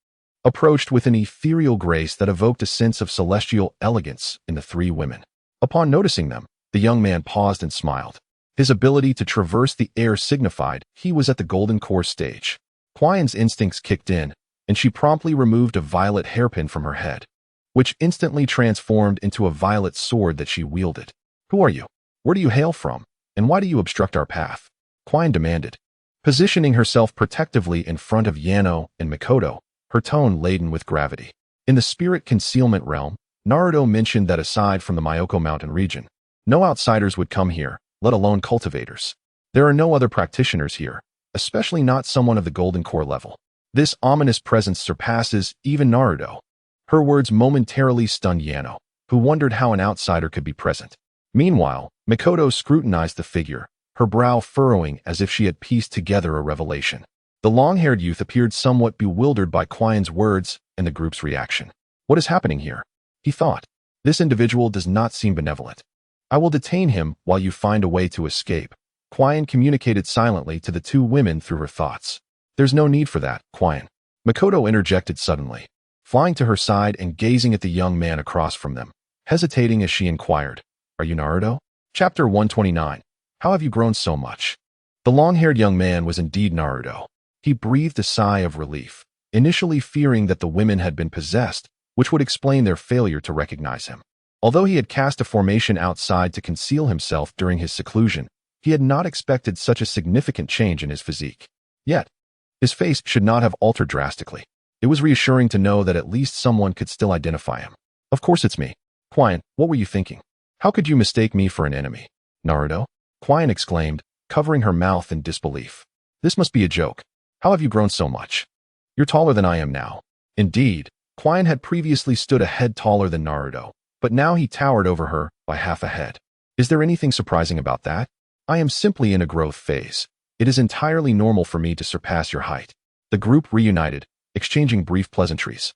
approached with an ethereal grace that evoked a sense of celestial elegance in the 3 women. Upon noticing them, the young man paused and smiled. His ability to traverse the air signified he was at the golden core stage. Quien's instincts kicked in, and she promptly removed a violet hairpin from her head, which instantly transformed into a violet sword that she wielded. "Who are you? Where do you hail from? And why do you obstruct our path?" Quien demanded, positioning herself protectively in front of Yano and Mikoto, her tone laden with gravity. In the spirit concealment realm, Naruto mentioned that aside from the Myoko Mountain region, no outsiders would come here, let alone cultivators. There are no other practitioners here, especially not someone of the golden core level. This ominous presence surpasses even Naruto. Her words momentarily stunned Yano, who wondered how an outsider could be present. Meanwhile, Mikoto scrutinized the figure, her brow furrowing as if she had pieced together a revelation. The long-haired youth appeared somewhat bewildered by Quien's words and the group's reaction. "What is happening here?" he thought. "This individual does not seem benevolent. I will detain him while you find a way to escape." Quien communicated silently to the 2 women through her thoughts. "There's no need for that, Quien." Mikoto interjected suddenly, flying to her side and gazing at the young man across from them, hesitating as she inquired, "Are you Naruto?" Chapter 129. How have you grown so much? The long-haired young man was indeed Naruto. He breathed a sigh of relief, initially fearing that the women had been possessed, which would explain their failure to recognize him. Although he had cast a formation outside to conceal himself during his seclusion, he had not expected such a significant change in his physique. Yet, his face should not have altered drastically. It was reassuring to know that at least someone could still identify him. Of course it's me. Quian, what were you thinking? How could you mistake me for an enemy? Naruto? Quian exclaimed, covering her mouth in disbelief. This must be a joke. How have you grown so much? You're taller than I am now. Indeed, Quian had previously stood a head taller than Naruto, but now he towered over her by half a head. Is there anything surprising about that? I am simply in a growth phase. It is entirely normal for me to surpass your height. The group reunited, exchanging brief pleasantries.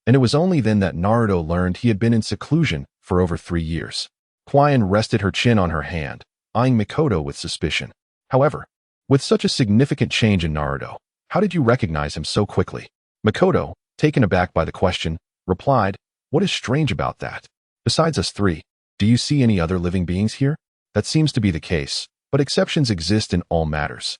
And it was only then that Naruto learned he had been in seclusion for over 3 years. Quian rested her chin on her hand, eyeing Mikoto with suspicion. However, with such a significant change in Naruto, how did you recognize him so quickly? Mikoto, taken aback by the question, replied, What is strange about that? Besides us three, do you see any other living beings here? That seems to be the case, but exceptions exist in all matters.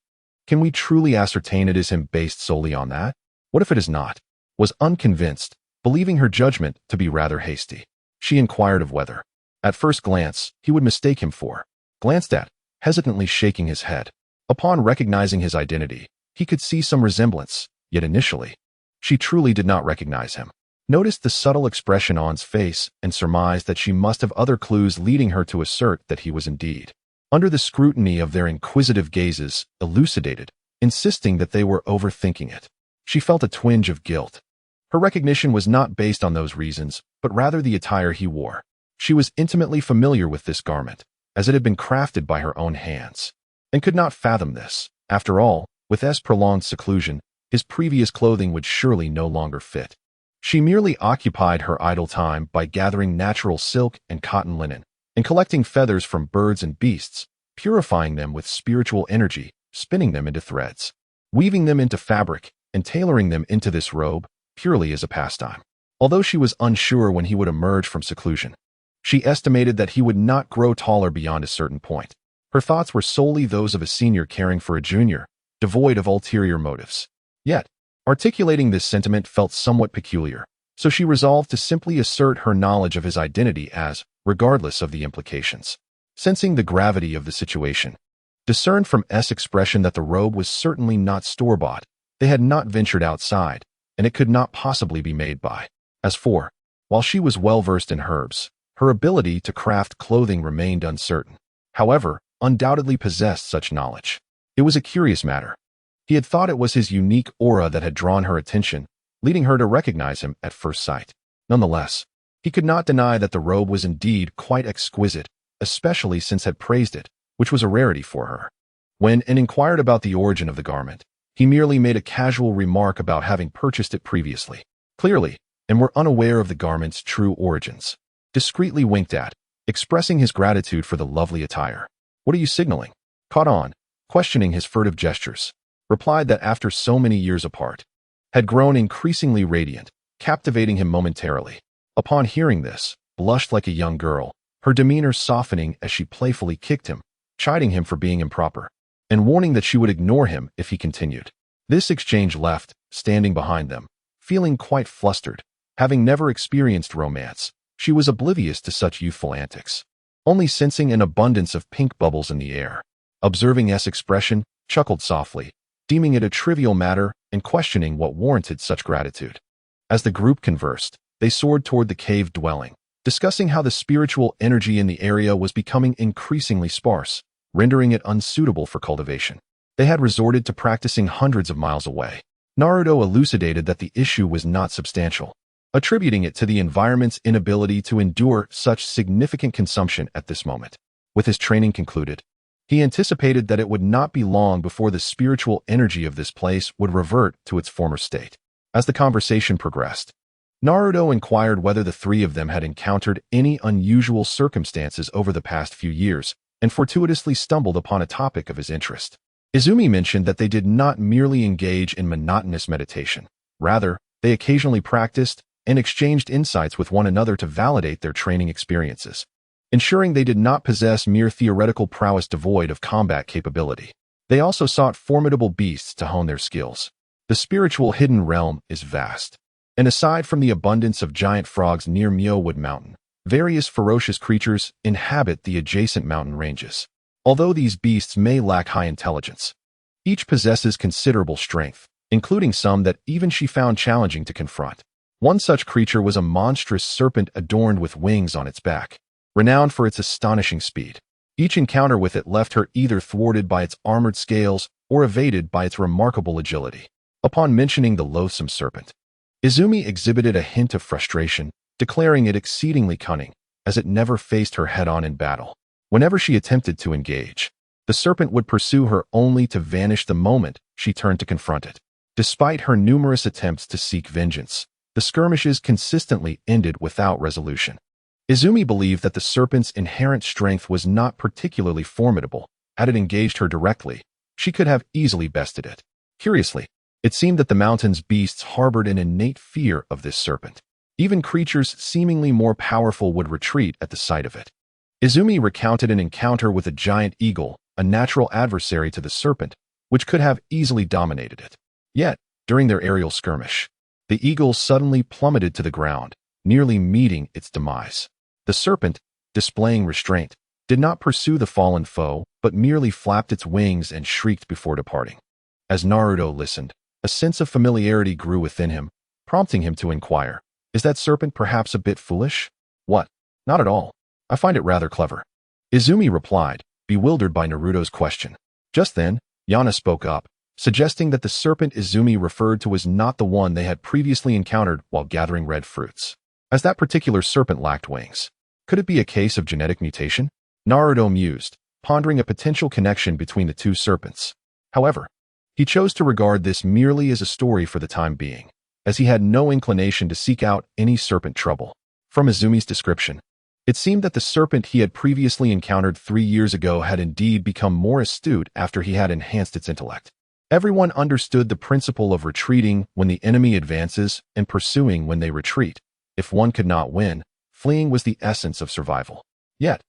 Can we truly ascertain it is him based solely on that? What if it is not? Was unconvinced, believing her judgment to be rather hasty. She inquired of whether, at first glance, he would mistake him for, glanced at, hesitantly shaking his head. Upon recognizing his identity, he could see some resemblance, yet initially, she truly did not recognize him. Noticed the subtle expression on his face and surmised that she must have other clues leading her to assert that he was indeed, under the scrutiny of their inquisitive gazes, elucidated, insisting that they were overthinking it. She felt a twinge of guilt. Her recognition was not based on those reasons, but rather the attire he wore. She was intimately familiar with this garment, as it had been crafted by her own hands, and could not fathom this. After all, with S prolonged seclusion, his previous clothing would surely no longer fit. She merely occupied her idle time by gathering natural silk and cotton linen, and collecting feathers from birds and beasts, purifying them with spiritual energy, spinning them into threads, weaving them into fabric, and tailoring them into this robe, purely as a pastime. Although she was unsure when he would emerge from seclusion, she estimated that he would not grow taller beyond a certain point. Her thoughts were solely those of a senior caring for a junior, devoid of ulterior motives. Yet, articulating this sentiment felt somewhat peculiar, so she resolved to simply assert her knowledge of his identity as, regardless of the implications. Sensing the gravity of the situation, discerned from S' expression that the robe was certainly not store-bought. They had not ventured outside, and it could not possibly be made by. As for, while she was well-versed in herbs, her ability to craft clothing remained uncertain. However, undoubtedly possessed such knowledge. It was a curious matter. He had thought it was his unique aura that had drawn her attention, leading her to recognize him at first sight. Nonetheless, he could not deny that the robe was indeed quite exquisite, especially since had praised it, which was a rarity for her. When inquired about the origin of the garment, he merely made a casual remark about having purchased it previously. Clearly, and were unaware of the garment's true origins. Discreetly winked at, expressing his gratitude for the lovely attire. What are you signaling? Caught on, questioning his furtive gestures, replied that after so many years apart, had grown increasingly radiant, captivating him momentarily. Upon hearing this, blushed like a young girl, her demeanor softening as she playfully kicked him, chiding him for being improper, and warning that she would ignore him if he continued. This exchange left, standing behind them, feeling quite flustered. Having never experienced romance, she was oblivious to such youthful antics, only sensing an abundance of pink bubbles in the air. Observing S' expression, chuckled softly, deeming it a trivial matter and questioning what warranted such gratitude. As the group conversed, they soared toward the cave dwelling, discussing how the spiritual energy in the area was becoming increasingly sparse, rendering it unsuitable for cultivation. They had resorted to practicing hundreds of miles away. Naruto elucidated that the issue was not substantial, attributing it to the environment's inability to endure such significant consumption at this moment. With his training concluded, he anticipated that it would not be long before the spiritual energy of this place would revert to its former state. As the conversation progressed, Naruto inquired whether the three of them had encountered any unusual circumstances over the past few years, and fortuitously stumbled upon a topic of his interest. Izumi mentioned that they did not merely engage in monotonous meditation. Rather, they occasionally practiced and exchanged insights with one another to validate their training experiences, ensuring they did not possess mere theoretical prowess devoid of combat capability. They also sought formidable beasts to hone their skills. The spiritual hidden realm is vast. And aside from the abundance of giant frogs near Myowood Mountain, various ferocious creatures inhabit the adjacent mountain ranges. Although these beasts may lack high intelligence, each possesses considerable strength, including some that even she found challenging to confront. One such creature was a monstrous serpent adorned with wings on its back, renowned for its astonishing speed. Each encounter with it left her either thwarted by its armored scales or evaded by its remarkable agility. Upon mentioning the loathsome serpent, Izumi exhibited a hint of frustration, declaring it exceedingly cunning, as it never faced her head-on in battle. Whenever she attempted to engage, the serpent would pursue her only to vanish the moment she turned to confront it. Despite her numerous attempts to seek vengeance, the skirmishes consistently ended without resolution. Izumi believed that the serpent's inherent strength was not particularly formidable. Had it engaged her directly, she could have easily bested it. Curiously, it seemed that the mountain's beasts harbored an innate fear of this serpent. Even creatures seemingly more powerful would retreat at the sight of it. Izumi recounted an encounter with a giant eagle, a natural adversary to the serpent, which could have easily dominated it. Yet, during their aerial skirmish, the eagle suddenly plummeted to the ground, nearly meeting its demise. The serpent, displaying restraint, did not pursue the fallen foe, but merely flapped its wings and shrieked before departing. As Naruto listened, a sense of familiarity grew within him, prompting him to inquire, "Is that serpent perhaps a bit foolish?" "What? Not at all. I find it rather clever," Izumi replied, bewildered by Naruto's question. Just then, Yana spoke up, suggesting that the serpent Izumi referred to was not the one they had previously encountered while gathering red fruits. As that particular serpent lacked wings, could it be a case of genetic mutation? Naruto mused, pondering a potential connection between the two serpents. However, he chose to regard this merely as a story for the time being, as he had no inclination to seek out any serpent trouble. From Izumi's description, it seemed that the serpent he had previously encountered 3 years ago had indeed become more astute after he had enhanced its intellect. Everyone understood the principle of retreating when the enemy advances and pursuing when they retreat. If one could not win, fleeing was the essence of survival. Yet,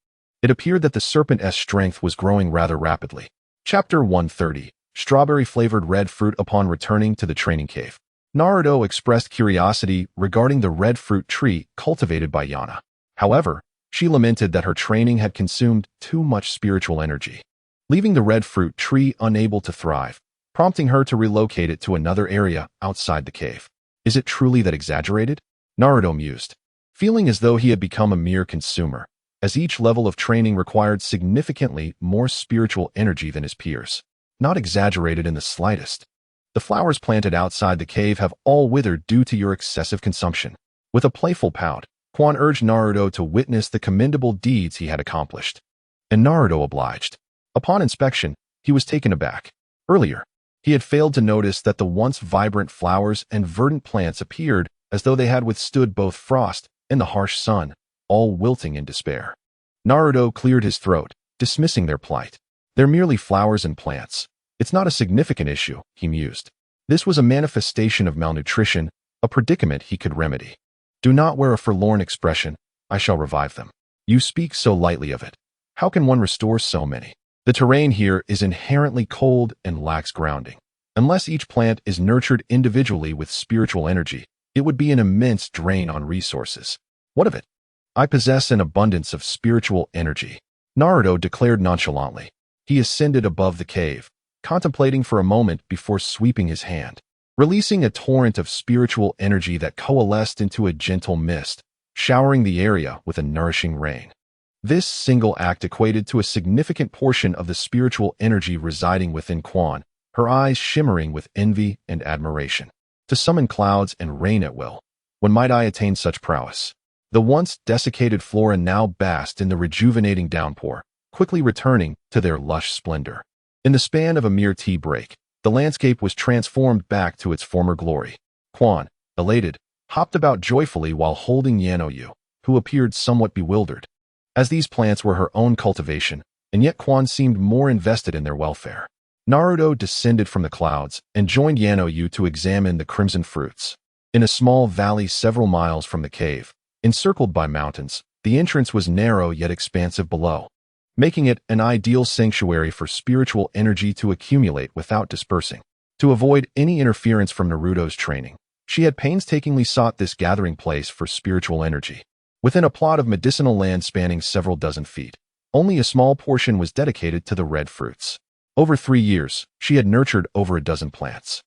it appeared that the serpent's strength was growing rather rapidly. Chapter 130, Strawberry-Flavored Red Fruit. Upon returning to the training cave, Naruto expressed curiosity regarding the red fruit tree cultivated by Yana. However, she lamented that her training had consumed too much spiritual energy, leaving the red fruit tree unable to thrive, prompting her to relocate it to another area outside the cave. Is it truly that exaggerated? Naruto mused, feeling as though he had become a mere consumer, as each level of training required significantly more spiritual energy than his peers. Not exaggerated in the slightest. The flowers planted outside the cave have all withered due to your excessive consumption. With a playful pout, Quan urged Naruto to witness the commendable deeds he had accomplished. And Naruto obliged. Upon inspection, he was taken aback. Earlier, he had failed to notice that the once vibrant flowers and verdant plants appeared as though they had withstood both frost and the harsh sun, all wilting in despair. Naruto cleared his throat, dismissing their plight. They're merely flowers and plants. It's not a significant issue, he mused. This was a manifestation of malnutrition, a predicament he could remedy. Do not wear a forlorn expression. I shall revive them. You speak so lightly of it. How can one restore so many? The terrain here is inherently cold and lacks grounding. Unless each plant is nurtured individually with spiritual energy, it would be an immense drain on resources. What of it? I possess an abundance of spiritual energy, Naruto declared nonchalantly. He ascended above the cave, contemplating for a moment before sweeping his hand, releasing a torrent of spiritual energy that coalesced into a gentle mist, showering the area with a nourishing rain. This single act equated to a significant portion of the spiritual energy residing within Quan, her eyes shimmering with envy and admiration. To summon clouds and rain at will, when might I attain such prowess? The once desiccated flora now basked in the rejuvenating downpour, quickly returning to their lush splendor. In the span of a mere tea break, the landscape was transformed back to its former glory. Quan, elated, hopped about joyfully while holding Yanoyu, who appeared somewhat bewildered, as these plants were her own cultivation, and yet Quan seemed more invested in their welfare. Naruto descended from the clouds and joined Yanoyu to examine the crimson fruits. In a small valley several miles from the cave, encircled by mountains, the entrance was narrow yet expansive below, making it an ideal sanctuary for spiritual energy to accumulate without dispersing. To avoid any interference from Naruto's training, She had painstakingly sought this gathering place for spiritual energy. Within a plot of medicinal land spanning several dozen feet, only a small portion was dedicated to the red fruits. Over 3 years, she had nurtured over a dozen plants.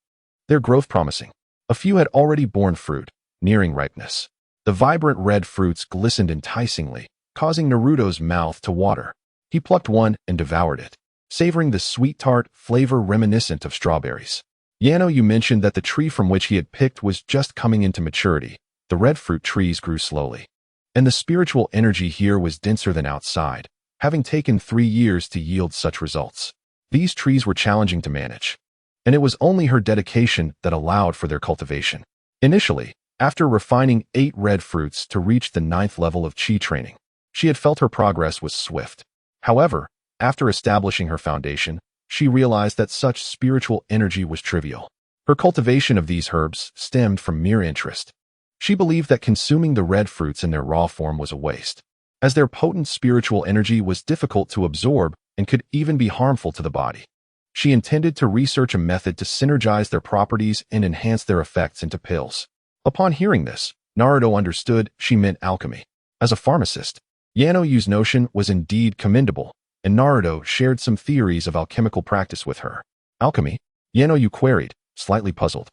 Their growth promising. A few had already borne fruit, nearing ripeness. The vibrant red fruits glistened enticingly, causing Naruto's mouth to water. He plucked one and devoured it, savoring the sweet tart flavor reminiscent of strawberries. Yano, you mentioned that the tree from which he had picked was just coming into maturity. The red fruit trees grew slowly, and the spiritual energy here was denser than outside, having taken 3 years to yield such results. These trees were challenging to manage, and it was only her dedication that allowed for their cultivation. Initially, after refining 8 red fruits to reach the 9th level of chi training, she had felt her progress was swift. However, after establishing her foundation, she realized that such spiritual energy was trivial. Her cultivation of these herbs stemmed from mere interest. She believed that consuming the red fruits in their raw form was a waste, as their potent spiritual energy was difficult to absorb and could even be harmful to the body. She intended to research a method to synergize their properties and enhance their effects into pills. Upon hearing this, Naruto understood she meant alchemy. As a pharmacist, Yano's notion was indeed commendable, and Naruto shared some theories of alchemical practice with her. Alchemy? Yano queried, slightly puzzled,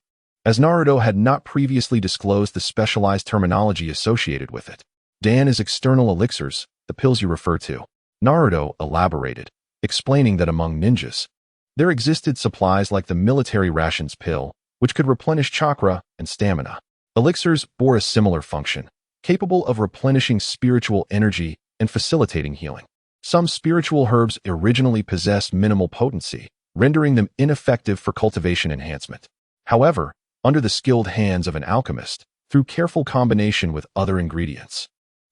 as Naruto had not previously disclosed the specialized terminology associated with it. Dan is external elixirs, the pills you refer to. Naruto elaborated, explaining that among ninjas, there existed supplies like the military rations pill, which could replenish chakra and stamina. Elixirs bore a similar function, capable of replenishing spiritual energy and facilitating healing. Some spiritual herbs originally possessed minimal potency, rendering them ineffective for cultivation enhancement. However, under the skilled hands of an alchemist, through careful combination with other ingredients,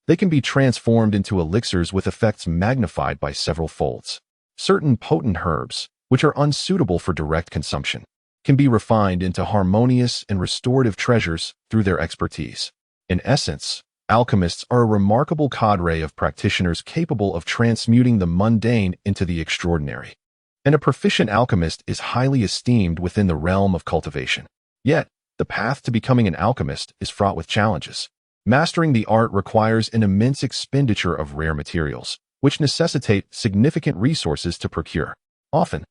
they can be transformed into elixirs with effects magnified by several folds. Certain potent herbs, which are unsuitable for direct consumption, can be refined into harmonious and restorative treasures through their expertise. In essence, alchemists are a remarkable cadre of practitioners capable of transmuting the mundane into the extraordinary. And a proficient alchemist is highly esteemed within the realm of cultivation. Yet, the path to becoming an alchemist is fraught with challenges. Mastering the art requires an immense expenditure of rare materials, which necessitate significant resources to procure. Often,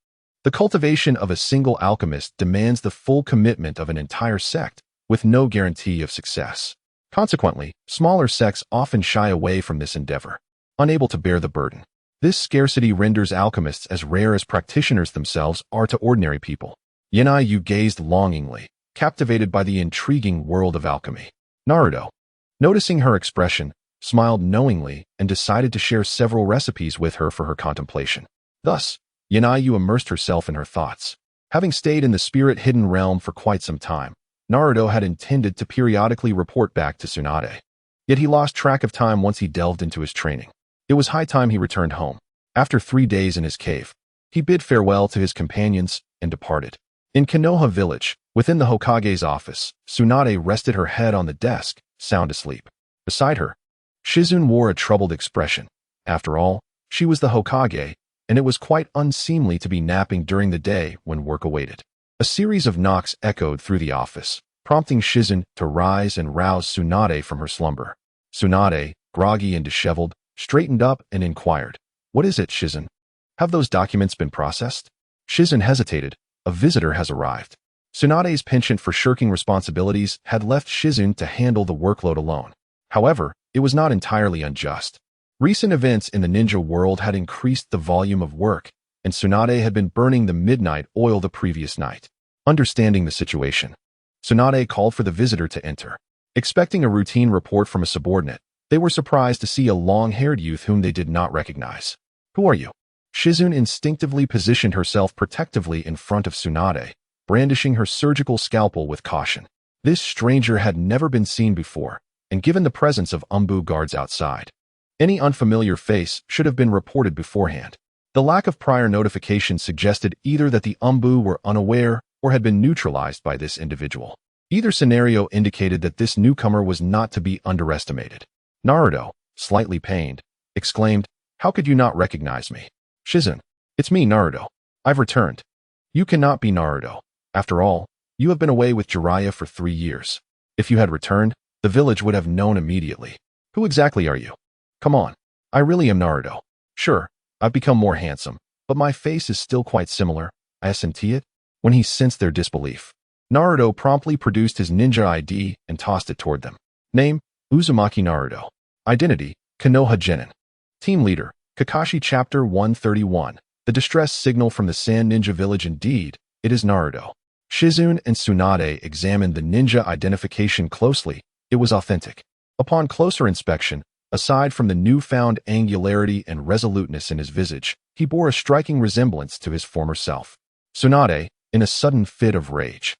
the cultivation of a single alchemist demands the full commitment of an entire sect, with no guarantee of success. Consequently, smaller sects often shy away from this endeavor, unable to bear the burden. This scarcity renders alchemists as rare as practitioners themselves are to ordinary people. Yu gazed longingly, captivated by the intriguing world of alchemy. Naruto, noticing her expression, smiled knowingly and decided to share several recipes with her for her contemplation. Thus, Yu immersed herself in her thoughts. Having stayed in the spirit-hidden realm for quite some time, Naruto had intended to periodically report back to Tsunade. Yet he lost track of time once he delved into his training. It was high time he returned home. After 3 days in his cave, he bid farewell to his companions and departed. In Konoha village, within the Hokage's office, Tsunade rested her head on the desk, sound asleep. Beside her, Shizune wore a troubled expression. After all, she was the Hokage, and it was quite unseemly to be napping during the day when work awaited. A series of knocks echoed through the office, prompting Shizune to rise and rouse Tsunade from her slumber. Tsunade, groggy and disheveled, straightened up and inquired, "What is it, Shizune? Have those documents been processed?" Shizune hesitated. "A visitor has arrived." Tsunade's penchant for shirking responsibilities had left Shizune to handle the workload alone. However, it was not entirely unjust. Recent events in the ninja world had increased the volume of work, and Tsunade had been burning the midnight oil the previous night. Understanding the situation, Tsunade called for the visitor to enter. Expecting a routine report from a subordinate, they were surprised to see a long-haired youth whom they did not recognize. "Who are you?" Shizune instinctively positioned herself protectively in front of Tsunade, brandishing her surgical scalpel with caution. This stranger had never been seen before, and given the presence of guards outside, any unfamiliar face should have been reported beforehand. The lack of prior notification suggested either that the were unaware or had been neutralized by this individual. Either scenario indicated that this newcomer was not to be underestimated. Naruto, slightly pained, exclaimed, "How could you not recognize me?" "Shizune, it's me, Naruto. I've returned." "You cannot be Naruto. After all, You have been away with Jiraiya for 3 years. If you had returned, the village would have known immediately. Who exactly are you? Come on. I really am Naruto. Sure, I've become more handsome, but my face is still quite similar. I assented it. When he sensed their disbelief, Naruto promptly produced his ninja ID and tossed it toward them. Name, Uzumaki Naruto. Identity, Konoha Genin. Team Leader, Kakashi Chapter 131. The distress signal from the Sand Ninja Village. Indeed, it is Naruto. Shizune and Tsunade examined the ninja identification closely. It was authentic. Upon closer inspection, aside from the newfound angularity and resoluteness in his visage, he bore a striking resemblance to his former self. Tsunade, in a sudden fit of rage,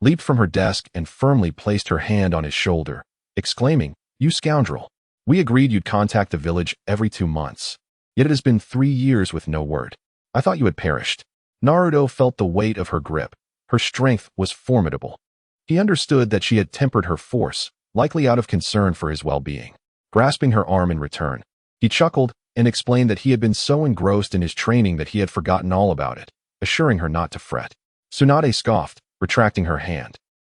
leaped from her desk and firmly placed her hand on his shoulder, exclaiming, "You scoundrel! We agreed you'd contact the village every 2 months. Yet it has been 3 years with no word. I thought you had perished." Naruto felt the weight of her grip. Her strength was formidable. He understood that she had tempered her force, likely out of concern for his well-being. Grasping her arm in return, he chuckled and explained that he had been so engrossed in his training that he had forgotten all about it, assuring her not to fret. Tsunade scoffed, retracting her hand.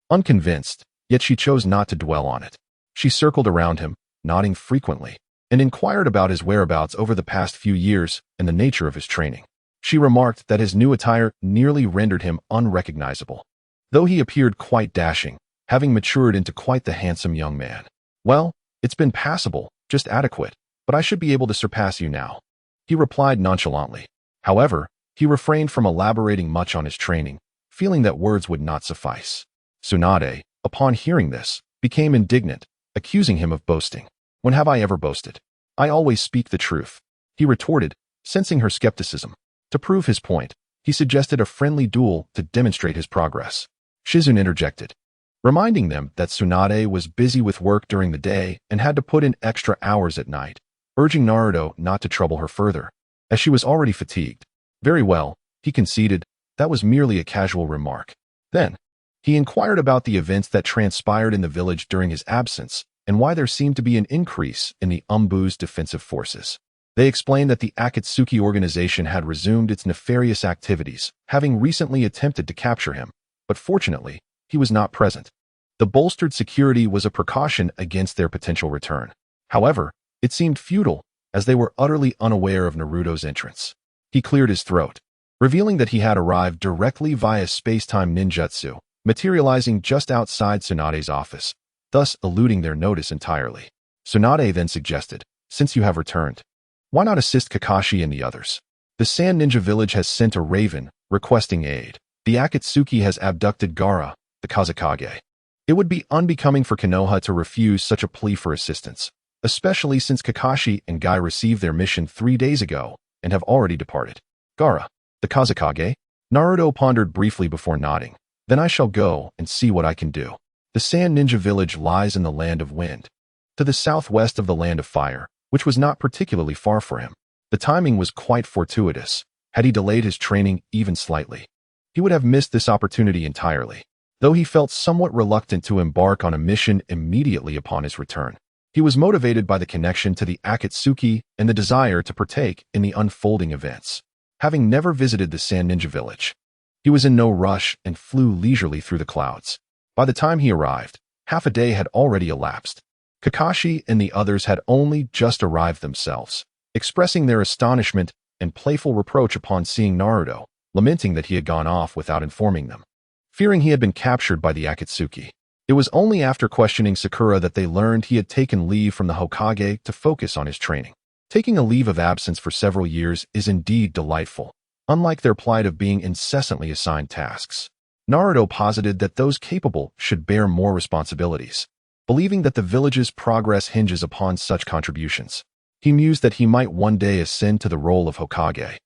Unconvinced, yet she chose not to dwell on it. She circled around him, nodding frequently, and inquired about his whereabouts over the past few years and the nature of his training. She remarked that his new attire nearly rendered him unrecognizable, though he appeared quite dashing, having matured into quite the handsome young man. "Well, it's been passable, just adequate, but I should be able to surpass you now," he replied nonchalantly. However, he refrained from elaborating much on his training, feeling that words would not suffice. Tsunade, upon hearing this, became indignant, accusing him of boasting. "When have I ever boasted? I always speak the truth," he retorted, sensing her skepticism. To prove his point, he suggested a friendly duel to demonstrate his progress. Shizune interjected, reminding them that Tsunade was busy with work during the day and had to put in extra hours at night, urging Naruto not to trouble her further, as she was already fatigued. Very well, he conceded, that was merely a casual remark. Then, he inquired about the events that transpired in the village during his absence and why there seemed to be an increase in the Umbu's defensive forces. They explained that the Akatsuki organization had resumed its nefarious activities, having recently attempted to capture him, but fortunately, he was not present. The bolstered security was a precaution against their potential return. However, it seemed futile, as they were utterly unaware of Naruto's entrance. He cleared his throat, revealing that he had arrived directly via space-time ninjutsu, materializing just outside Tsunade's office, thus eluding their notice entirely. Tsunade then suggested, "Since you have returned, why not assist Kakashi and the others? The Sand Ninja Village has sent a raven, requesting aid. The Akatsuki has abducted Gaara, the Kazekage. It would be unbecoming for Konoha to refuse such a plea for assistance, especially since Kakashi and Guy received their mission 3 days ago and have already departed." "Gaara, the Kazekage?" Naruto pondered briefly before nodding. "Then I shall go and see what I can do." The Sand Ninja Village lies in the Land of Wind, to the southwest of the Land of Fire, which was not particularly far for him. The timing was quite fortuitous. Had he delayed his training even slightly, he would have missed this opportunity entirely. Though he felt somewhat reluctant to embark on a mission immediately upon his return, he was motivated by the connection to the Akatsuki and the desire to partake in the unfolding events. Having never visited the Sand Ninja Village, he was in no rush and flew leisurely through the clouds. By the time he arrived, half a day had already elapsed. Kakashi and the others had only just arrived themselves, expressing their astonishment and playful reproach upon seeing Naruto, lamenting that he had gone off without informing them, fearing he had been captured by the Akatsuki. It was only after questioning Sakura that they learned he had taken leave from the Hokage to focus on his training. Taking a leave of absence for several years is indeed delightful, unlike their plight of being incessantly assigned tasks. Naruto posited that those capable should bear more responsibilities, believing that the village's progress hinges upon such contributions. He mused that he might one day ascend to the role of Hokage,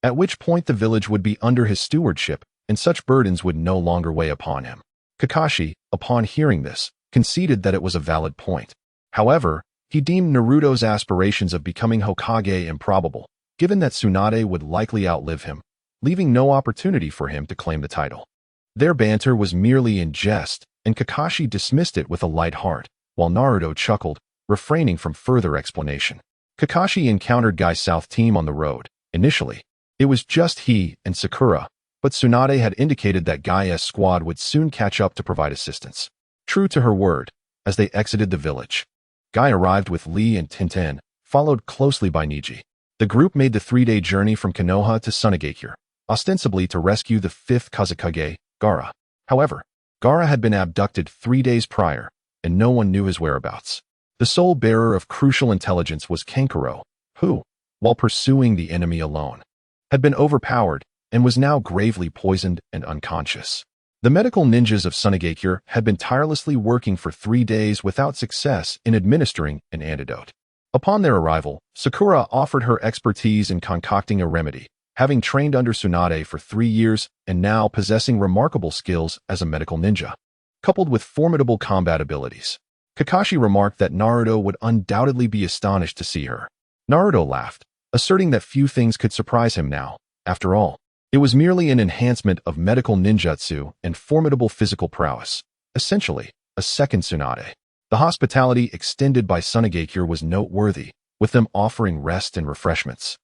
at which point the village would be under his stewardship and such burdens would no longer weigh upon him. Kakashi, upon hearing this, conceded that it was a valid point. However, he deemed Naruto's aspirations of becoming Hokage improbable, given that Tsunade would likely outlive him, leaving no opportunity for him to claim the title. Their banter was merely in jest, and Kakashi dismissed it with a light heart, while Naruto chuckled, refraining from further explanation. Kakashi encountered Guy's South team on the road. Initially, it was just he and Sakura, but Tsunade had indicated that Gaia's squad would soon catch up to provide assistance. True to her word, as they exited the village, Guy arrived with Lee and Tintin, followed closely by Niji. The group made the 3-day journey from Konoha to Sunagakure, ostensibly to rescue the 5th Kazekage, Gaara. However, Gaara had been abducted 3 days prior, and no one knew his whereabouts. The sole bearer of crucial intelligence was Kankuro, who, while pursuing the enemy alone, had been overpowered and was now gravely poisoned and unconscious. The medical ninjas of Sunagakure had been tirelessly working for 3 days without success in administering an antidote. Upon their arrival, Sakura offered her expertise in concocting a remedy, having trained under Tsunade for 3 years and now possessing remarkable skills as a medical ninja, coupled with formidable combat abilities. Kakashi remarked that Naruto would undoubtedly be astonished to see her. Naruto laughed, asserting that few things could surprise him now. After all, it was merely an enhancement of medical ninjutsu and formidable physical prowess, essentially a second Tsunade. The hospitality extended by Sunagakure was noteworthy, with them offering rest and refreshments,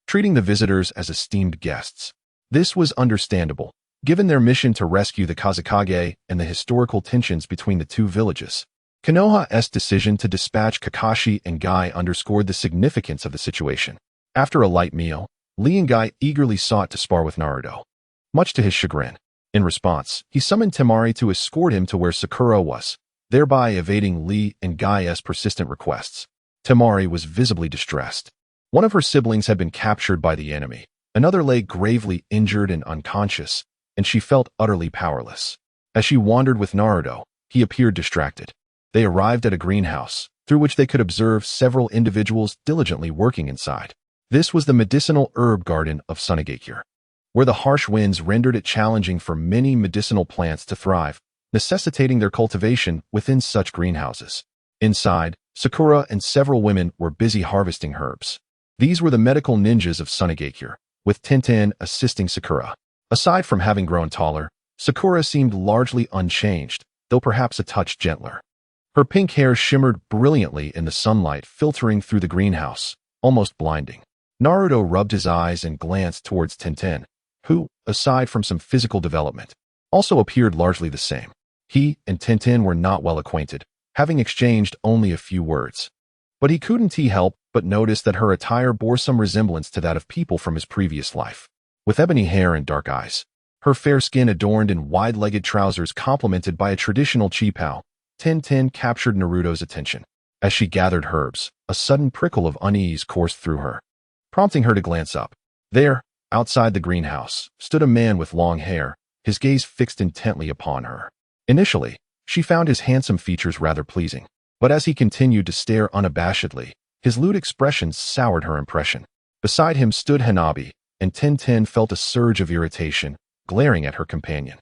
treating the visitors as esteemed guests. This was understandable, given their mission to rescue the Kazekage and the historical tensions between the two villages. Konoha's decision to dispatch Kakashi and Guy underscored the significance of the situation. After a light meal, Lee and Guy eagerly sought to spar with Naruto, much to his chagrin. In response, he summoned Temari to escort him to where Sakura was, thereby evading Lee and Guy's persistent requests. Temari was visibly distressed. One of her siblings had been captured by the enemy, another lay gravely injured and unconscious, and she felt utterly powerless. As she wandered with Naruto, he appeared distracted. They arrived at a greenhouse, through which they could observe several individuals diligently working inside. This was the medicinal herb garden of Sunagakure, where the harsh winds rendered it challenging for many medicinal plants to thrive, necessitating their cultivation within such greenhouses. Inside, Sakura and several women were busy harvesting herbs. These were the medical ninjas of Sunagakure, with Tintin assisting Sakura. Aside from having grown taller, Sakura seemed largely unchanged, though perhaps a touch gentler. Her pink hair shimmered brilliantly in the sunlight filtering through the greenhouse, almost blinding. Naruto rubbed his eyes and glanced towards Tintin, who, aside from some physical development, also appeared largely the same. He and Tintin were not well acquainted, having exchanged only a few words. But he couldn't help but notice that her attire bore some resemblance to that of people from his previous life. With ebony hair and dark eyes, her fair skin adorned in wide-legged trousers complemented by a traditional qipao, Tintin captured Naruto's attention. As she gathered herbs, a sudden prickle of unease coursed through her, prompting her to glance up. There, outside the greenhouse, stood a man with long hair, his gaze fixed intently upon her. Initially, she found his handsome features rather pleasing, but as he continued to stare unabashedly, his lewd expression soured her impression. Beside him stood Hanabi, and Tintin felt a surge of irritation, glaring at her companion.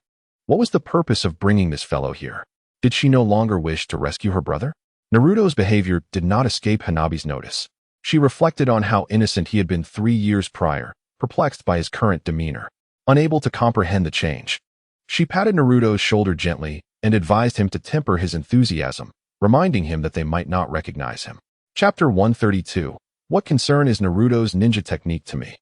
What was the purpose of bringing this fellow here? Did she no longer wish to rescue her brother? Naruto's behavior did not escape Hanabi's notice. She reflected on how innocent he had been 3 years prior, perplexed by his current demeanor, unable to comprehend the change. She patted Naruto's shoulder gently and advised him to temper his enthusiasm, reminding him that they might not recognize him. Chapter 132. What concern is Naruto's ninja technique to me?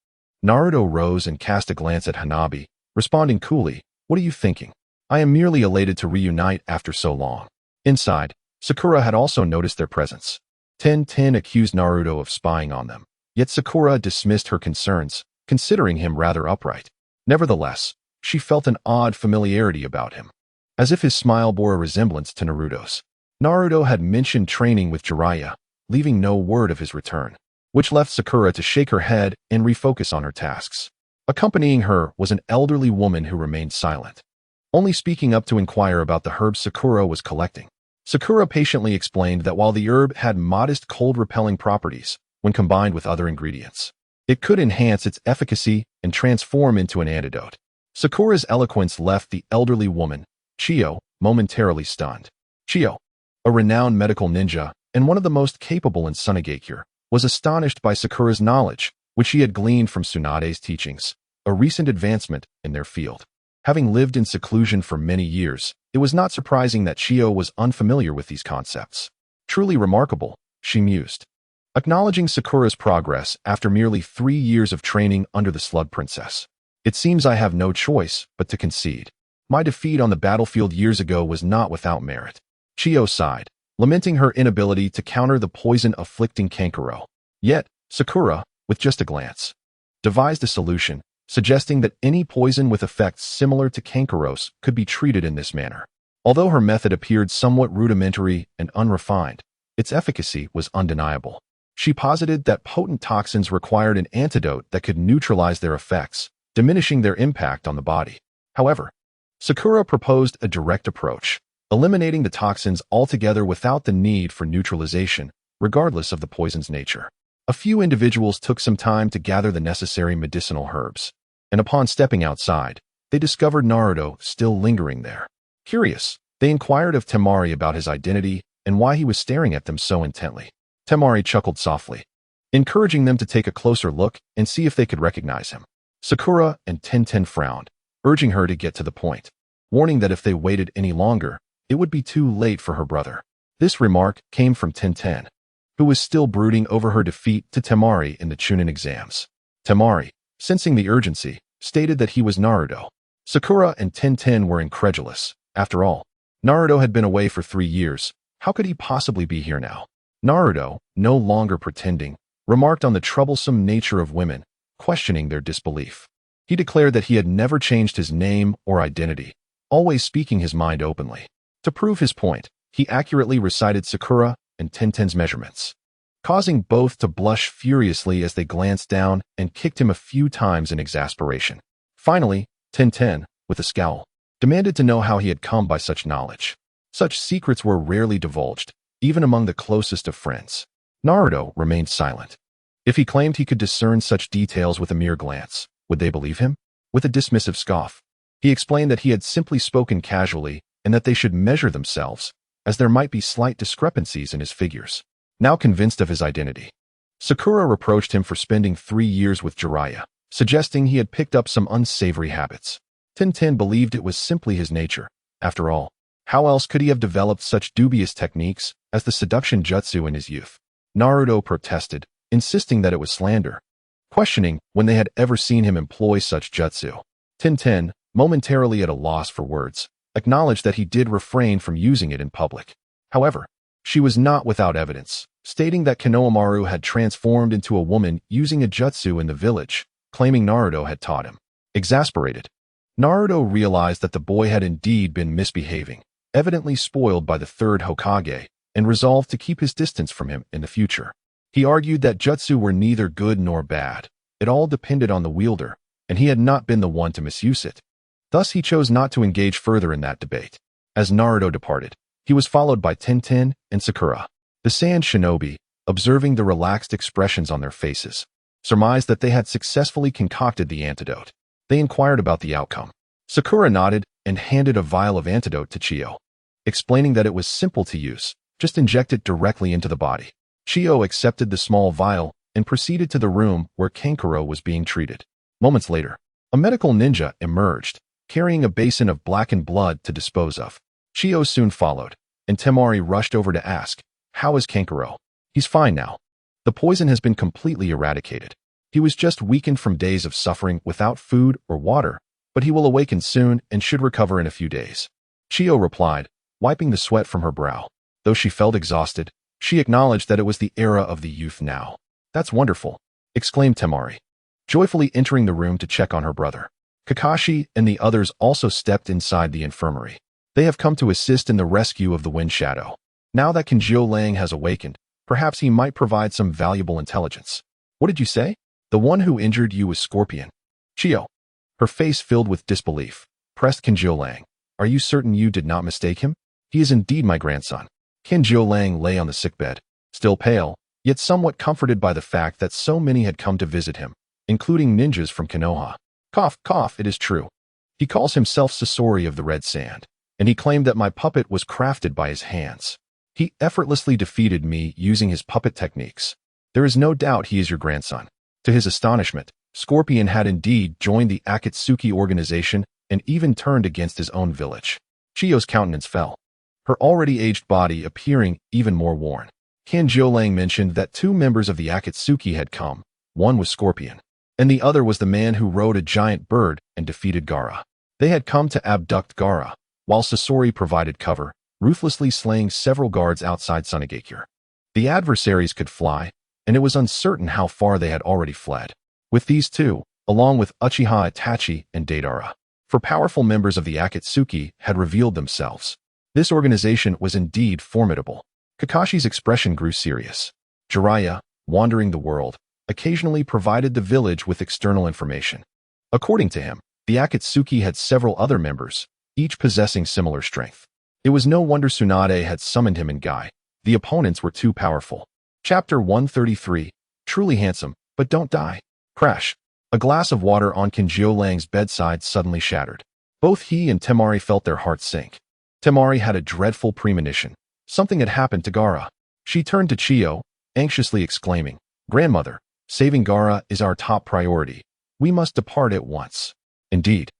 Naruto rose and cast a glance at Hanabi, responding coolly, "What are you thinking? I am merely elated to reunite after so long." Inside, Sakura had also noticed their presence. Tintin accused Naruto of spying on them, yet Sakura dismissed her concerns, considering him rather upright. Nevertheless, she felt an odd familiarity about him, as if his smile bore a resemblance to Naruto's. Naruto had mentioned training with Jiraiya, leaving no word of his return, which left Sakura to shake her head and refocus on her tasks. Accompanying her was an elderly woman who remained silent, only speaking up to inquire about the herbs Sakura was collecting. Sakura patiently explained that while the herb had modest cold-repelling properties, when combined with other ingredients, it could enhance its efficacy and transform into an antidote. Sakura's eloquence left the elderly woman, Chiyo, momentarily stunned. Chiyo, a renowned medical ninja and one of the most capable in Sunagakure, was astonished by Sakura's knowledge, which she had gleaned from Tsunade's teachings, a recent advancement in their field. Having lived in seclusion for many years, it was not surprising that Chiyo was unfamiliar with these concepts. Truly remarkable, she mused, acknowledging Sakura's progress after merely 3 years of training under the Slug Princess. It seems I have no choice but to concede. My defeat on the battlefield years ago was not without merit. Chiyo sighed, lamenting her inability to counter the poison-afflicting Kankuro. Yet, Sakura, with just a glance, devised a solution, suggesting that any poison with effects similar to Kankuro's could be treated in this manner. Although her method appeared somewhat rudimentary and unrefined, its efficacy was undeniable. She posited that potent toxins required an antidote that could neutralize their effects, diminishing their impact on the body. However, Sakura proposed a direct approach, eliminating the toxins altogether without the need for neutralization, regardless of the poison's nature. A few individuals took some time to gather the necessary medicinal herbs, and upon stepping outside, they discovered Naruto still lingering there. Curious, they inquired of Temari about his identity and why he was staring at them so intently. Temari chuckled softly, encouraging them to take a closer look and see if they could recognize him. Sakura and Tenten frowned, urging her to get to the point, warning that if they waited any longer, it would be too late for her brother. This remark came from Tenten, who was still brooding over her defeat to Temari in the Chunin exams. Temari, sensing the urgency, stated that he was Naruto. Sakura and Tenten were incredulous. After all, Naruto had been away for 3 years. How could he possibly be here now? Naruto, no longer pretending, remarked on the troublesome nature of women, questioning their disbelief. He declared that he had never changed his name or identity, always speaking his mind openly. To prove his point, he accurately recited Sakura and Tenten's measurements, causing both to blush furiously as they glanced down and kicked him a few times in exasperation. Finally, Tenten, with a scowl, demanded to know how he had come by such knowledge. Such secrets were rarely divulged, even among the closest of friends. Naruto remained silent. If he claimed he could discern such details with a mere glance, would they believe him? With a dismissive scoff, he explained that he had simply spoken casually and that they should measure themselves, as there might be slight discrepancies in his figures. Now convinced of his identity, Sakura reproached him for spending 3 years with Jiraiya, suggesting he had picked up some unsavory habits. Tenten believed it was simply his nature. After all, how else could he have developed such dubious techniques as the seduction jutsu in his youth? Naruto protested, insisting that it was slander, questioning when they had ever seen him employ such jutsu. Tenten, momentarily at a loss for words, acknowledged that he did refrain from using it in public. However, she was not without evidence, stating that Konohamaru had transformed into a woman using a jutsu in the village, claiming Naruto had taught him. Exasperated, Naruto realized that the boy had indeed been misbehaving, evidently spoiled by the third Hokage, and resolved to keep his distance from him in the future. He argued that jutsu were neither good nor bad. It all depended on the wielder, and he had not been the one to misuse it. Thus he chose not to engage further in that debate. As Naruto departed, he was followed by Tenten and Sakura. The Sand Shinobi, observing the relaxed expressions on their faces, surmised that they had successfully concocted the antidote. They inquired about the outcome. Sakura nodded and handed a vial of antidote to Chiyo, explaining that it was simple to use, just inject it directly into the body. Chiyo accepted the small vial and proceeded to the room where Kankuro was being treated. Moments later, a medical ninja emerged, carrying a basin of blackened blood to dispose of. Chiyo soon followed, and Temari rushed over to ask, "How is Kankuro?" "He's fine now. The poison has been completely eradicated. He was just weakened from days of suffering without food or water, but he will awaken soon and should recover in a few days," Chiyo replied, wiping the sweat from her brow. Though she felt exhausted, she acknowledged that it was the era of the youth now. "That's wonderful," exclaimed Temari, joyfully entering the room to check on her brother. Kakashi and the others also stepped inside the infirmary. They have come to assist in the rescue of the Wind Shadow. Now that Kinjio Lang has awakened, perhaps he might provide some valuable intelligence. "What did you say? The one who injured you was Scorpion?" Chiyo, her face filled with disbelief, pressed Kinjio Lang. "Are you certain you did not mistake him? He is indeed my grandson." Kinjio Lang lay on the sickbed, still pale, yet somewhat comforted by the fact that so many had come to visit him, including ninjas from Konoha. "Cough, cough, it is true. He calls himself Sasori of the Red Sand, and he claimed that my puppet was crafted by his hands. He effortlessly defeated me using his puppet techniques. There is no doubt he is your grandson." To his astonishment, Scorpion had indeed joined the Akatsuki organization and even turned against his own village. Chiyo's countenance fell, her already aged body appearing even more worn. Kanjio Lang mentioned that 2 members of the Akatsuki had come. One was Scorpion. and the other was the man who rode a giant bird and defeated Gaara. They had come to abduct Gaara, while Sasori provided cover, ruthlessly slaying several guards outside Sunagakure. The adversaries could fly, and it was uncertain how far they had already fled. With these two, along with Uchiha Itachi and Deidara, for powerful members of the Akatsuki had revealed themselves. This organization was indeed formidable. Kakashi's expression grew serious. Jiraiya, wandering the world, occasionally provided the village with external information. According to him, the Akatsuki had several other members, each possessing similar strength. It was no wonder Tsunade had summoned him in Gai. The opponents were too powerful. Chapter 133, Truly Handsome, But Don't Die. Crash. A glass of water on Kinjio Lang's bedside suddenly shattered. Both he and Temari felt their hearts sink. Temari had a dreadful premonition. Something had happened to Gaara. She turned to Chiyo, anxiously exclaiming, "Grandmother, saving Gaara is our top priority. We must depart at once." "Indeed.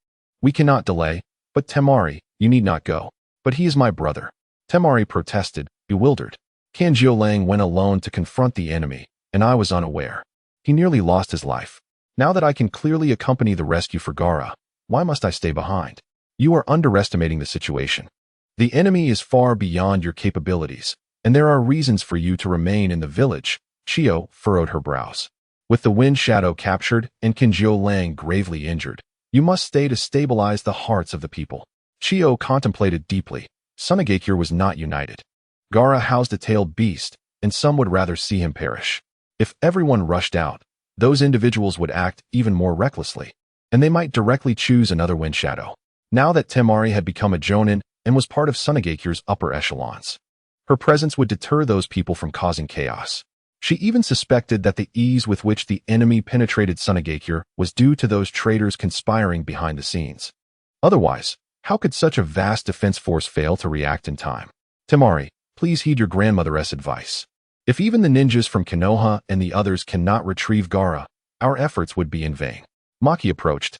We cannot delay, but Temari, you need not go." "But he is my brother." Temari protested, bewildered. Kinjio Lang went alone to confront the enemy, and I was unaware. He nearly lost his life. Now that I can clearly accompany the rescue for Gaara, why must I stay behind? You are underestimating the situation. The enemy is far beyond your capabilities, and there are reasons for you to remain in the village. Chiyo furrowed her brows. With the wind shadow captured and Kinjio Lang gravely injured, you must stay to stabilize the hearts of the people. Chiyo contemplated deeply. Sunagakure was not united. Gaara housed a tailed beast, and some would rather see him perish. If everyone rushed out, those individuals would act even more recklessly, and they might directly choose another wind shadow. Now that Temari had become a jonin and was part of Sunagakure's upper echelons, her presence would deter those people from causing chaos. She even suspected that the ease with which the enemy penetrated Sunagakure was due to those traitors conspiring behind the scenes. Otherwise, how could such a vast defense force fail to react in time? Temari, please heed your grandmother's advice. If even the ninjas from Konoha and the others cannot retrieve Gaara, our efforts would be in vain. Maki approached,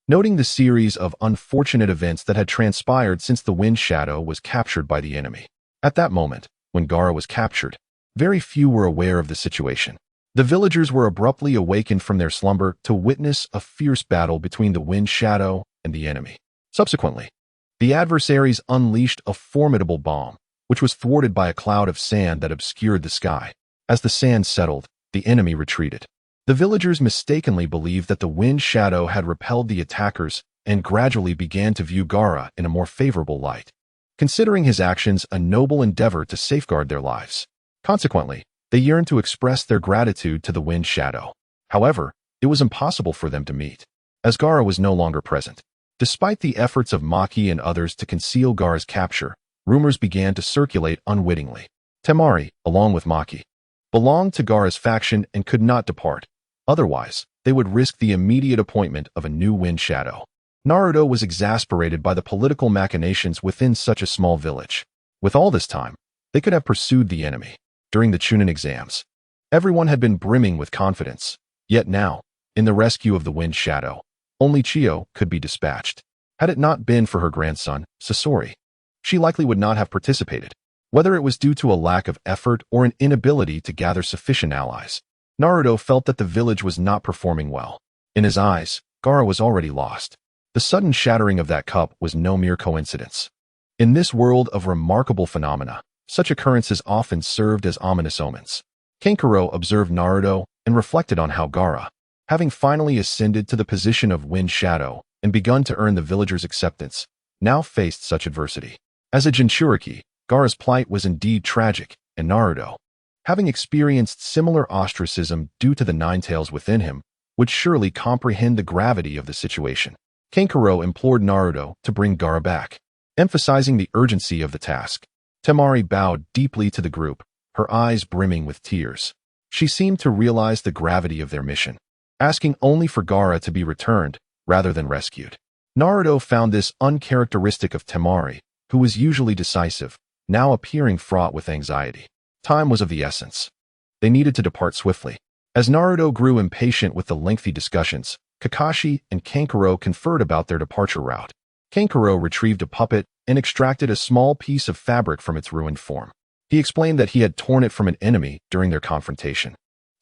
noting the series of unfortunate events that had transpired since the wind shadow was captured by the enemy. At that moment, when Gaara was captured, very few were aware of the situation. The villagers were abruptly awakened from their slumber to witness a fierce battle between the wind shadow and the enemy. Subsequently, the adversaries unleashed a formidable bomb, which was thwarted by a cloud of sand that obscured the sky. As the sand settled, the enemy retreated. The villagers mistakenly believed that the wind shadow had repelled the attackers and gradually began to view Gaara in a more favorable light, considering his actions a noble endeavor to safeguard their lives. Consequently, they yearned to express their gratitude to the wind shadow. However, it was impossible for them to meet, as Gaara was no longer present. Despite the efforts of Maki and others to conceal Gaara's capture, rumors began to circulate unwittingly. Temari, along with Maki, belonged to Gaara's faction and could not depart. Otherwise, they would risk the immediate appointment of a new wind shadow. Naruto was exasperated by the political machinations within such a small village. With all this time, they could have pursued the enemy. During the Chunin exams, everyone had been brimming with confidence. Yet now, in the rescue of the wind shadow, only Chiyo could be dispatched. Had it not been for her grandson, Sasori, she likely would not have participated, whether it was due to a lack of effort or an inability to gather sufficient allies. Naruto felt that the village was not performing well. In his eyes, Gaara was already lost. The sudden shattering of that cup was no mere coincidence. In this world of remarkable phenomena, such occurrences often served as ominous omens. Kankuro observed Naruto and reflected on how Gaara, having finally ascended to the position of wind shadow and begun to earn the villagers' acceptance, now faced such adversity. As a Jinchuriki, Gaara's plight was indeed tragic, and Naruto, having experienced similar ostracism due to the nine tails within him, would surely comprehend the gravity of the situation. Kankuro implored Naruto to bring Gaara back, emphasizing the urgency of the task. Temari bowed deeply to the group, her eyes brimming with tears. She seemed to realize the gravity of their mission, asking only for Gaara to be returned rather than rescued. Naruto found this uncharacteristic of Temari, who was usually decisive, now appearing fraught with anxiety. Time was of the essence. They needed to depart swiftly. As Naruto grew impatient with the lengthy discussions, Kakashi and Kankuro conferred about their departure route. Kankuro retrieved a puppet and extracted a small piece of fabric from its ruined form. He explained that he had torn it from an enemy during their confrontation.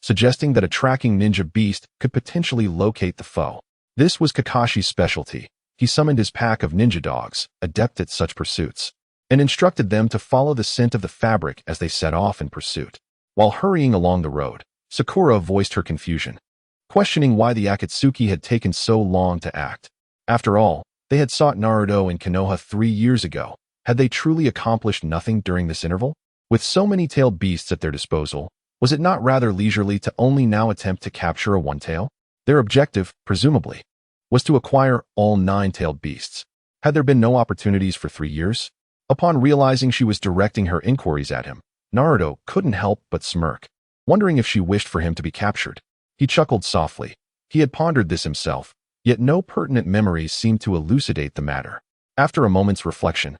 suggesting that a tracking ninja beast could potentially locate the foe. This was Kakashi's specialty. He summoned his pack of ninja dogs, adept at such pursuits, and instructed them to follow the scent of the fabric as they set off in pursuit. While hurrying along the road, Sakura voiced her confusion, questioning why the Akatsuki had taken so long to act. After all, they had sought Naruto in Konoha 3 years ago. Had they truly accomplished nothing during this interval? With so many tailed beasts at their disposal, was it not rather leisurely to only now attempt to capture a one-tail? Their objective, presumably, was to acquire all 9 tailed beasts. Had there been no opportunities for 3 years? Upon realizing she was directing her inquiries at him, Naruto couldn't help but smirk, wondering if she wished for him to be captured. He chuckled softly. He had pondered this himself, yet no pertinent memories seemed to elucidate the matter. After a moment's reflection,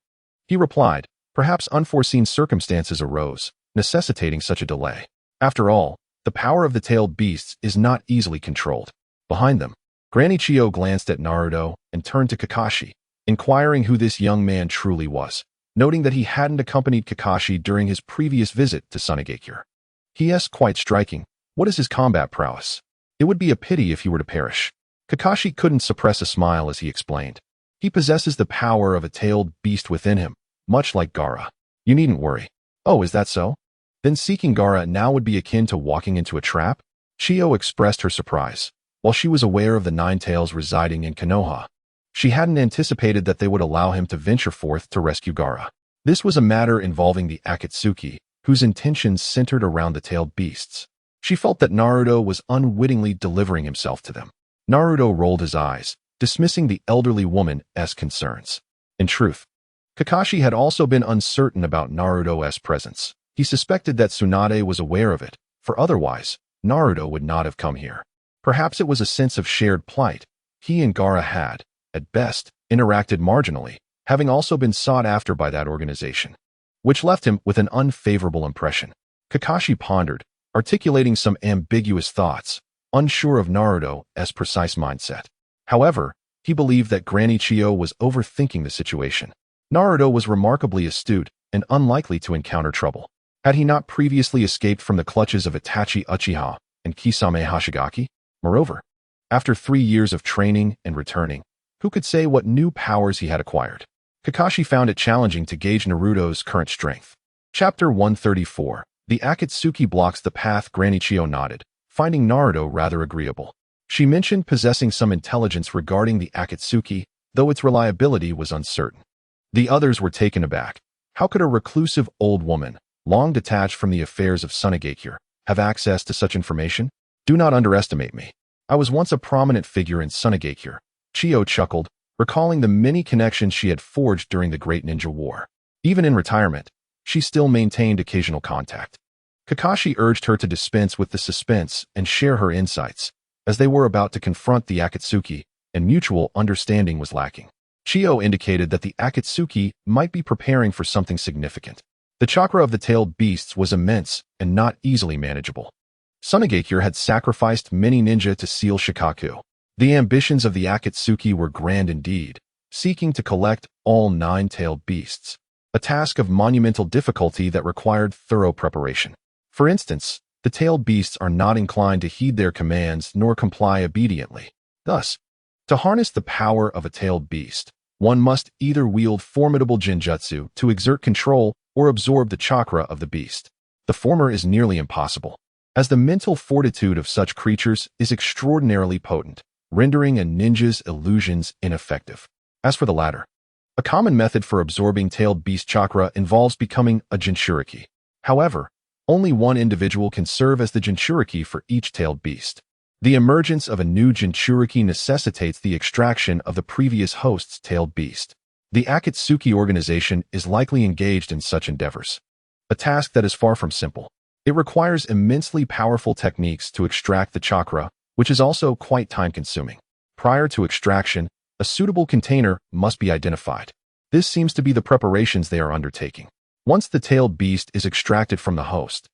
he replied, perhaps unforeseen circumstances arose, necessitating such a delay. After all, the power of the tailed beasts is not easily controlled. Behind them, Granny Chiyo glanced at Naruto and turned to Kakashi, inquiring who this young man truly was, noting that he hadn't accompanied Kakashi during his previous visit to Sunagakure. He quite striking. What is his combat prowess? It would be a pity if he were to perish. Kakashi couldn't suppress a smile as he explained. He possesses the power of a tailed beast within him, much like Gaara. You needn't worry. Oh, is that so? Then seeking Gaara now would be akin to walking into a trap? Chiyo expressed her surprise. While she was aware of the 9 tails residing in Konoha, she hadn't anticipated that they would allow him to venture forth to rescue Gaara. This was a matter involving the Akatsuki, whose intentions centered around the tailed beasts. She felt that Naruto was unwittingly delivering himself to them. Naruto rolled his eyes, dismissing the elderly woman's concerns. In truth, Kakashi had also been uncertain about Naruto's presence. He suspected that Tsunade was aware of it, for otherwise, Naruto would not have come here. Perhaps it was a sense of shared plight. He and Gaara had, at best, interacted marginally, having also been sought after by that organization, which left him with an unfavorable impression. Kakashi pondered, articulating some ambiguous thoughts, unsure of Naruto's precise mindset. However, he believed that Granny Chiyo was overthinking the situation. Naruto was remarkably astute and unlikely to encounter trouble. Had he not previously escaped from the clutches of Itachi Uchiha and Kisame Hashigaki? Moreover, after 3 years of training and returning, who could say what new powers he had acquired? Kakashi found it challenging to gauge Naruto's current strength. Chapter 134. The Akatsuki blocks the path. Granny Chiyo nodded, finding Naruto rather agreeable. She mentioned possessing some intelligence regarding the Akatsuki, though its reliability was uncertain. The others were taken aback. How could a reclusive old woman, long detached from the affairs of Sunagakure, have access to such information? Do not underestimate me. I was once a prominent figure in Sunagakure. Chiyo chuckled, recalling the many connections she had forged during the Great Ninja War. Even in retirement, she still maintained occasional contact. Kakashi urged her to dispense with the suspense and share her insights, as they were about to confront the Akatsuki, and mutual understanding was lacking. Chiyo indicated that the Akatsuki might be preparing for something significant. The chakra of the tailed beasts was immense and not easily manageable. Sunagakure had sacrificed many ninja to seal Shikaku. The ambitions of the Akatsuki were grand indeed, seeking to collect all 9 tailed beasts, a task of monumental difficulty that required thorough preparation. For instance, the tailed beasts are not inclined to heed their commands nor comply obediently. Thus, to harness the power of a tailed beast, one must either wield formidable Jinjutsu to exert control or absorb the chakra of the beast. The former is nearly impossible, as the mental fortitude of such creatures is extraordinarily potent, rendering a ninja's illusions ineffective. As for the latter, a common method for absorbing tailed beast chakra involves becoming a Jinchuriki. However, only one individual can serve as the Jinchuriki for each tailed beast. The emergence of a new Jinchuriki necessitates the extraction of the previous host's tailed beast. The Akatsuki organization is likely engaged in such endeavors, a task that is far from simple. It requires immensely powerful techniques to extract the chakra, which is also quite time-consuming. Prior to extraction, a suitable container must be identified. This seems to be the preparations they are undertaking. Once the tailed beast is extracted from the host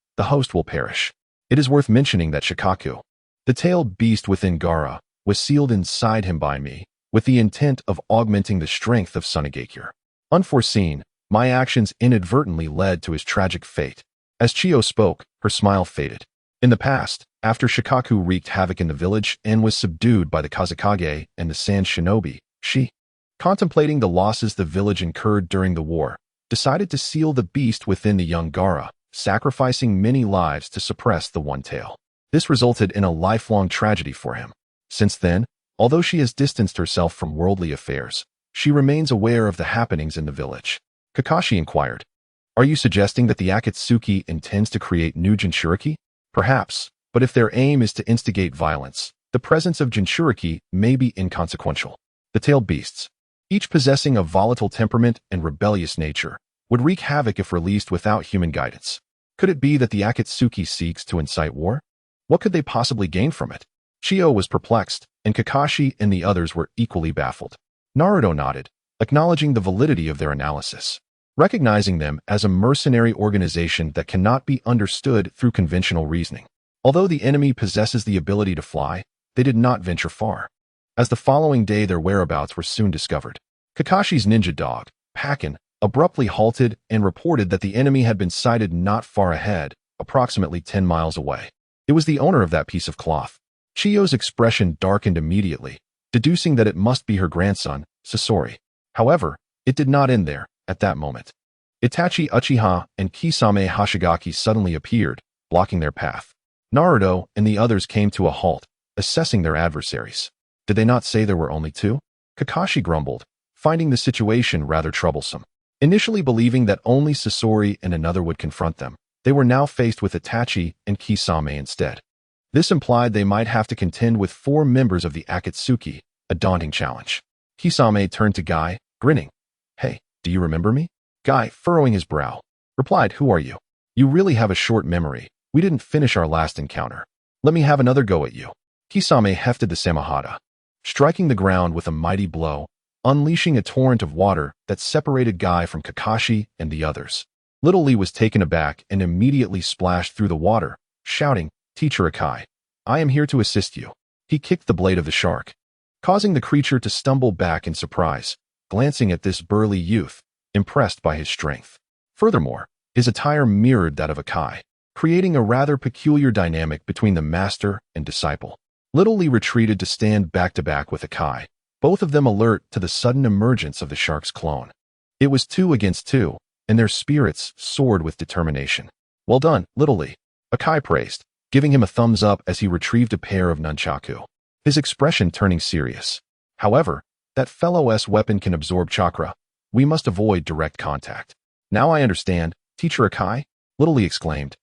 will perish. It is worth mentioning that Shikaku, the tailed beast within Gaara, was sealed inside him by me, with the intent of augmenting the strength of Sunagakure. Unforeseen, my actions inadvertently led to his tragic fate. As Chiyo spoke, her smile faded. In the past, After Shikaku wreaked havoc in the village and was subdued by the Kazekage and the Sand Shinobi, she, contemplating the losses the village incurred during the war, decided to seal the beast within the young Gaara, sacrificing many lives to suppress the one tail. This resulted in a lifelong tragedy for him. Since then, although she has distanced herself from worldly affairs, she remains aware of the happenings in the village. Kakashi inquired, "Are you suggesting that the Akatsuki intends to create new Jinchuriki?" "Perhaps, but if their aim is to instigate violence, the presence of Jinchuriki may be inconsequential." The tailed beasts, each possessing a volatile temperament and rebellious nature, would wreak havoc if released without human guidance. Could it be that the Akatsuki seeks to incite war? What could they possibly gain from it? Chio was perplexed, and Kakashi and the others were equally baffled. Naruto nodded, acknowledging the validity of their analysis, recognizing them as a mercenary organization that cannot be understood through conventional reasoning. Although the enemy possesses the ability to fly, they did not venture far. As the following day their whereabouts were soon discovered. Kakashi's ninja dog, Pakin, abruptly halted and reported that the enemy had been sighted not far ahead, approximately 10 miles away. It was the owner of that piece of cloth. Chio's expression darkened immediately, deducing that it must be her grandson, Sasori. However, it did not end there, at that moment. Itachi Uchiha and Kisame Hashigaki suddenly appeared, blocking their path. Naruto and the others came to a halt, assessing their adversaries. Did they not say there were only two? Kakashi grumbled, finding the situation rather troublesome. Initially believing that only Sasori and another would confront them, they were now faced with Itachi and Kisame instead. This implied they might have to contend with 4 members of the Akatsuki, a daunting challenge. Kisame turned to Guy, grinning. "Hey, do you remember me?" Guy, furrowing his brow, replied, "Who are you? You really have a short memory. We didn't finish our last encounter. Let me have another go at you." Kisame hefted the Samahata, striking the ground with a mighty blow, unleashing a torrent of water that separated Guy from Kakashi and the others. Little Lee was taken aback and immediately splashed through the water, shouting, "Teacher Akai, I am here to assist you." He kicked the blade of the shark, causing the creature to stumble back in surprise, glancing at this burly youth, impressed by his strength. Furthermore, his attire mirrored that of Akai, creating a rather peculiar dynamic between the master and disciple. Little Lee retreated to stand back-to-back with Akai, both of them alert to the sudden emergence of the shark's clone. It was 2 against 2, and their spirits soared with determination. "Well done, Little Lee," Akai praised, giving him a thumbs up as he retrieved a pair of nunchaku, his expression turning serious. "However, that fellow's weapon can absorb chakra. We must avoid direct contact." "Now I understand, Teacher Akai," Little Lee exclaimed,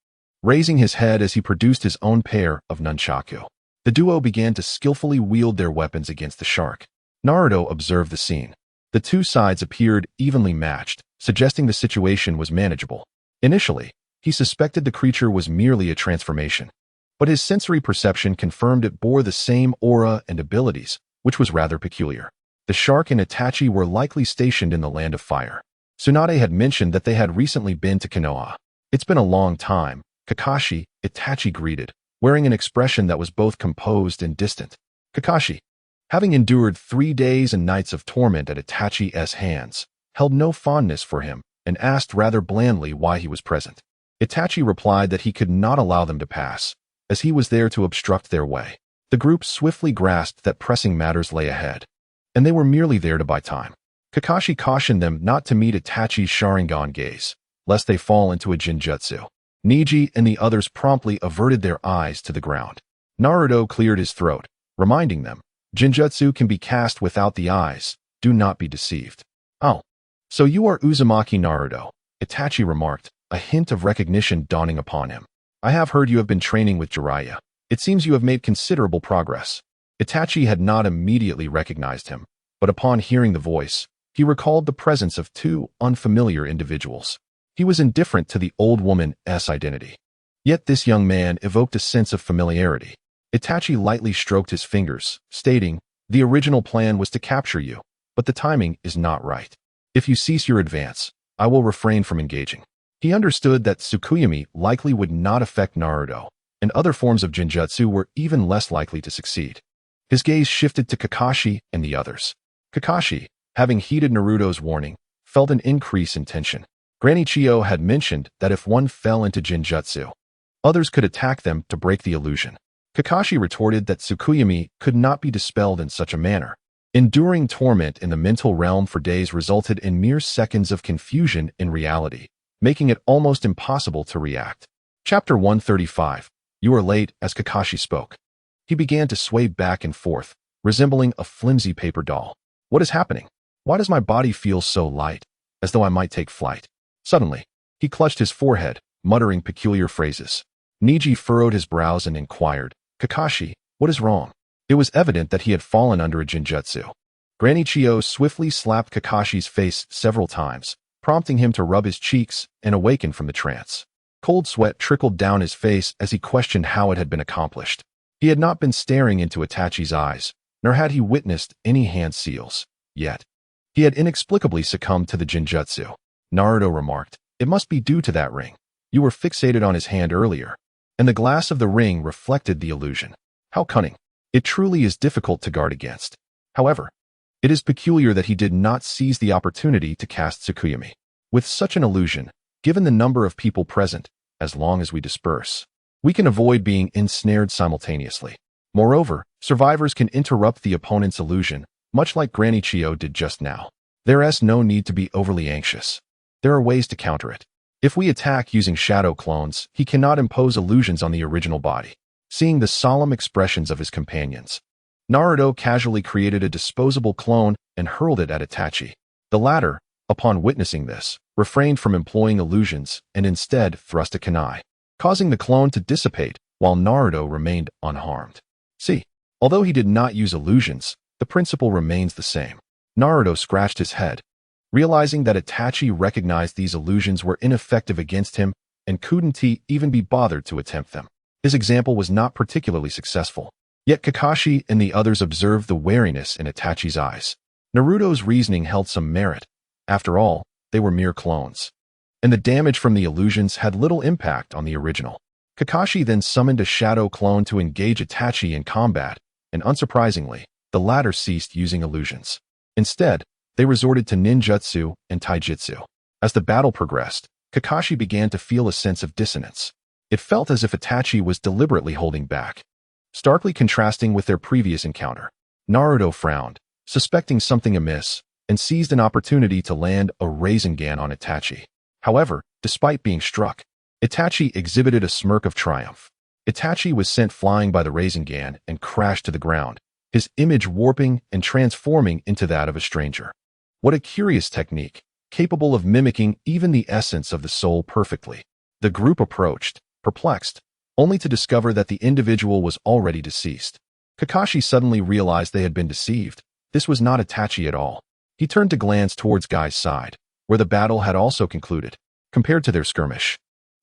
raising his head as he produced his own pair of nunchaku. The duo began to skillfully wield their weapons against the shark. Naruto observed the scene. The 2 sides appeared evenly matched, suggesting the situation was manageable. Initially, he suspected the creature was merely a transformation, but his sensory perception confirmed it bore the same aura and abilities, which was rather peculiar. The shark and Itachi were likely stationed in the Land of Fire. Tsunade had mentioned that they had recently been to Konoha. "It's been a long time," Kakashi, Itachi greeted, wearing an expression that was both composed and distant. Kakashi, having endured 3 days and nights of torment at Itachi's hands, held no fondness for him and asked rather blandly why he was present. Itachi replied that he could not allow them to pass, as he was there to obstruct their way. The group swiftly grasped that pressing matters lay ahead, and they were merely there to buy time. Kakashi cautioned them not to meet Itachi's Sharingan gaze, lest they fall into a Jinjutsu. Niji and the others promptly averted their eyes to the ground. Naruto cleared his throat, reminding them, "Jinjutsu can be cast without the eyes. Do not be deceived." "Oh, so you are Uzumaki Naruto," Itachi remarked, a hint of recognition dawning upon him. "I have heard you have been training with Jiraiya. It seems you have made considerable progress." Itachi had not immediately recognized him, but upon hearing the voice, he recalled the presence of 2 unfamiliar individuals. He was indifferent to the old woman's identity. Yet this young man evoked a sense of familiarity. Itachi lightly stroked his fingers, stating, "The original plan was to capture you, but the timing is not right. If you cease your advance, I will refrain from engaging." He understood that Tsukuyomi likely would not affect Naruto, and other forms of Jinjutsu were even less likely to succeed. His gaze shifted to Kakashi and the others. Kakashi, having heeded Naruto's warning, felt an increase in tension. Granny Chio had mentioned that if one fell into Jinjutsu, others could attack them to break the illusion. Kakashi retorted that Tsukuyomi could not be dispelled in such a manner. Enduring torment in the mental realm for days resulted in mere seconds of confusion in reality, making it almost impossible to react. Chapter 135. You are late. As Kakashi spoke, he began to sway back and forth, resembling a flimsy paper doll. What is happening? Why does my body feel so light, as though I might take flight? Suddenly, he clutched his forehead, muttering peculiar phrases. Niji furrowed his brows and inquired, Kakashi, what is wrong? It was evident that he had fallen under a Jinjutsu. Granny Chiyo swiftly slapped Kakashi's face several times, prompting him to rub his cheeks and awaken from the trance. Cold sweat trickled down his face as he questioned how it had been accomplished. He had not been staring into Itachi's eyes, nor had he witnessed any hand seals. Yet, he had inexplicably succumbed to the Jinjutsu. Naruto remarked, it must be due to that ring. You were fixated on his hand earlier, and the glass of the ring reflected the illusion. How cunning. It truly is difficult to guard against. However, it is peculiar that he did not seize the opportunity to cast Tsukuyomi. With such an illusion, given the number of people present, as long as we disperse, we can avoid being ensnared simultaneously. Moreover, survivors can interrupt the opponent's illusion, much like Granny Chiyo did just now. There is no need to be overly anxious. There are ways to counter it. If we attack using shadow clones, he cannot impose illusions on the original body. Seeing the solemn expressions of his companions, Naruto casually created a disposable clone and hurled it at Itachi. The latter, upon witnessing this, refrained from employing illusions and instead thrust a kunai, causing the clone to dissipate while Naruto remained unharmed. See, although he did not use illusions, the principle remains the same. Naruto scratched his head, realizing that Itachi recognized these illusions were ineffective against him and couldn't he even be bothered to attempt them. His example was not particularly successful. Yet Kakashi and the others observed the wariness in Itachi's eyes. Naruto's reasoning held some merit. After all, they were mere clones, and the damage from the illusions had little impact on the original. Kakashi then summoned a shadow clone to engage Itachi in combat, and unsurprisingly, the latter ceased using illusions. Instead, they resorted to Ninjutsu and Taijutsu. As the battle progressed, Kakashi began to feel a sense of dissonance. It felt as if Itachi was deliberately holding back. Starkly contrasting with their previous encounter, Naruto frowned, suspecting something amiss, and seized an opportunity to land a Rasengan on Itachi. However, despite being struck, Itachi exhibited a smirk of triumph. Itachi was sent flying by the Rasengan and crashed to the ground, his image warping and transforming into that of a stranger. What a curious technique, capable of mimicking even the essence of the soul perfectly. The group approached, perplexed, only to discover that the individual was already deceased. Kakashi suddenly realized they had been deceived. This was not Itachi at all. He turned to glance towards Guy's side, where the battle had also concluded. Compared to their skirmish,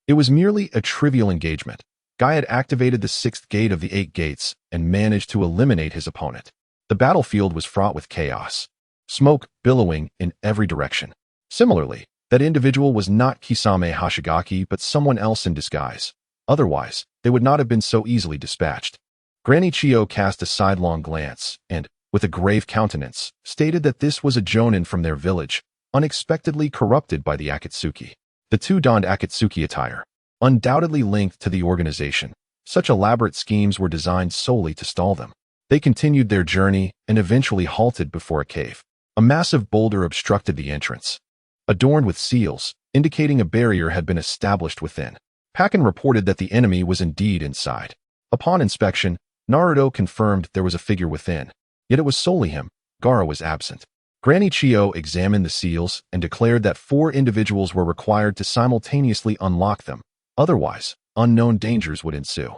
it was merely a trivial engagement. Guy had activated the 6th gate of the 8 gates and managed to eliminate his opponent. The battlefield was fraught with chaos, smoke billowing in every direction. Similarly, that individual was not Kisame Hashigaki but someone else in disguise. Otherwise, they would not have been so easily dispatched. Granny Chiyo cast a sidelong glance and, with a grave countenance, stated that this was a jonin from their village, unexpectedly corrupted by the Akatsuki. The two donned Akatsuki attire, undoubtedly linked to the organization. Such elaborate schemes were designed solely to stall them. They continued their journey and eventually halted before a cave. A massive boulder obstructed the entrance, adorned with seals, indicating a barrier had been established within. Pakken reported that the enemy was indeed inside. Upon inspection, Naruto confirmed there was a figure within, yet it was solely him. Gaara was absent. Granny Chiyo examined the seals and declared that 4 individuals were required to simultaneously unlock them. Otherwise, unknown dangers would ensue.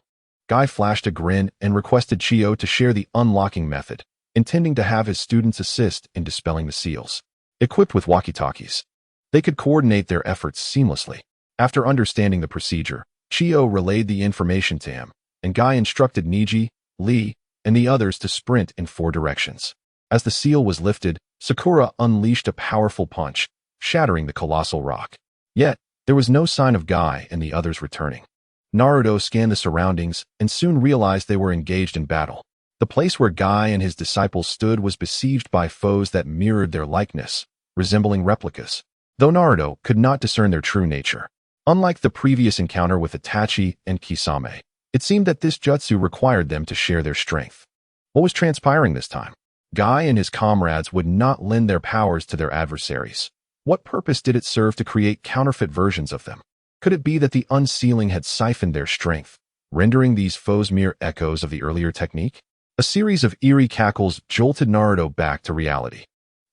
Guy flashed a grin and requested Chiyo to share the unlocking method, intending to have his students assist in dispelling the seals. Equipped with walkie-talkies, they could coordinate their efforts seamlessly. After understanding the procedure, Chiyo relayed the information to him, and Guy instructed Niji, Lee, and the others to sprint in 4 directions. As the seal was lifted, Sakura unleashed a powerful punch, shattering the colossal rock. Yet, there was no sign of Guy and the others returning. Naruto scanned the surroundings and soon realized they were engaged in battle. The place where Guy and his disciples stood was besieged by foes that mirrored their likeness, resembling replicas, though Naruto could not discern their true nature. Unlike the previous encounter with Itachi and Kisame, It seemed that this jutsu required them to share their strength. What was transpiring this time? Guy and his comrades would not lend their powers to their adversaries. What purpose did it serve to create counterfeit versions of them? Could it be that the unsealing had siphoned their strength, rendering these foes mere echoes of the earlier technique? A series of eerie cackles jolted Naruto back to reality.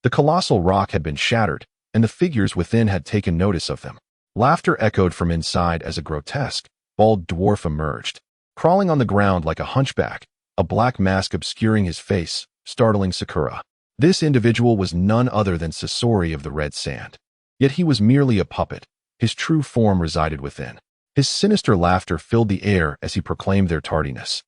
The colossal rock had been shattered, and the figures within had taken notice of them. Laughter echoed from inside as a grotesque, bald dwarf emerged, crawling on the ground like a hunchback, a black mask obscuring his face, startling Sakura. This individual was none other than Sasori of the Red Sand. Yet he was merely a puppet. His true form resided within. His sinister laughter filled the air as he proclaimed their tardiness,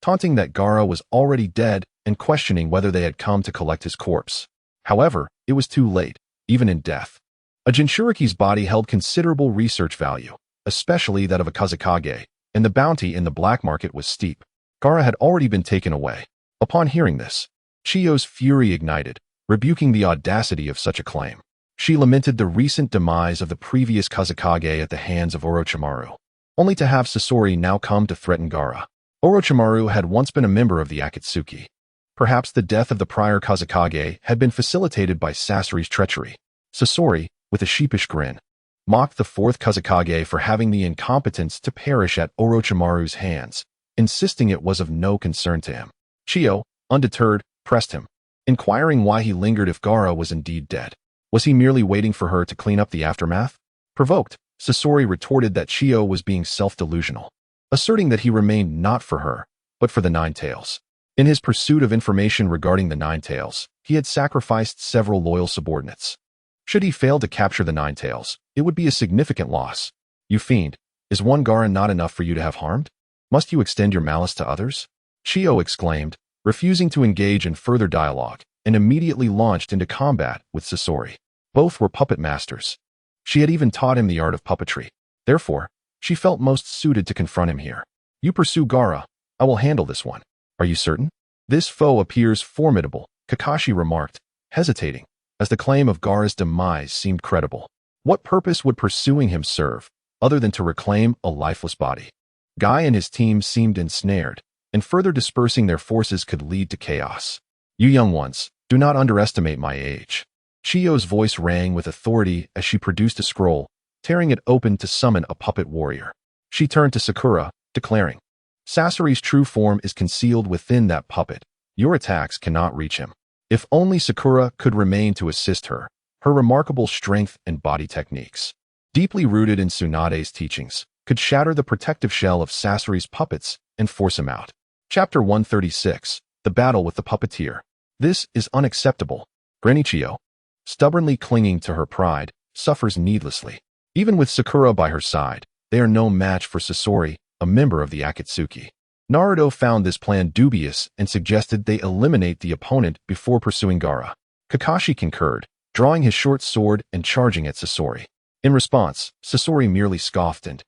taunting that Gaara was already dead and questioning whether they had come to collect his corpse. However, it was too late, even in death. A Jinchuriki's body held considerable research value, especially that of a Kazekage, and the bounty in the black market was steep. Gaara had already been taken away. Upon hearing this, Chiyo's fury ignited, rebuking the audacity of such a claim. She lamented the recent demise of the previous Kazekage at the hands of Orochimaru, only to have Sasori now come to threaten Gaara. Orochimaru had once been a member of the Akatsuki. Perhaps the death of the prior Kazekage had been facilitated by Sasori's treachery. Sasori, with a sheepish grin, mocked the fourth Kazekage for having the incompetence to perish at Orochimaru's hands, insisting it was of no concern to him. Chiyo, undeterred, pressed him, inquiring why he lingered if Gaara was indeed dead. Was he merely waiting for her to clean up the aftermath? Provoked, Sasori retorted that Chiyo was being self-delusional, asserting that he remained not for her, but for the Nine Tails. In his pursuit of information regarding the Nine Tails, he had sacrificed several loyal subordinates. Should he fail to capture the Nine Tails, it would be a significant loss. You fiend, is one Gaara not enough for you to have harmed? Must you extend your malice to others? Chiyo exclaimed, refusing to engage in further dialogue, and immediately launched into combat with Sasori. Both were puppet masters. She had even taught him the art of puppetry. Therefore, she felt most suited to confront him here. You pursue Gaara. I will handle this one. Are you certain? This foe appears formidable, Kakashi remarked, hesitating, as the claim of Gaara's demise seemed credible. What purpose would pursuing him serve, other than to reclaim a lifeless body? Guy and his team seemed ensnared, and further dispersing their forces could lead to chaos. You young ones, do not underestimate my age. Chiyo's voice rang with authority as she produced a scroll, tearing it open to summon a puppet warrior. She turned to Sakura, declaring, Sasori's true form is concealed within that puppet. Your attacks cannot reach him. If only Sakura could remain to assist her, her remarkable strength and body techniques, deeply rooted in Tsunade's teachings, could shatter the protective shell of Sasori's puppets and force him out. Chapter 136, The Battle with the Puppeteer. This is unacceptable. Granny Chiyo, stubbornly clinging to her pride, suffers needlessly. Even with Sakura by her side, they are no match for Sasori, a member of the Akatsuki. Naruto found this plan dubious and suggested they eliminate the opponent before pursuing Gaara. Kakashi concurred, drawing his short sword and charging at Sasori. In response, Sasori merely scoffed and,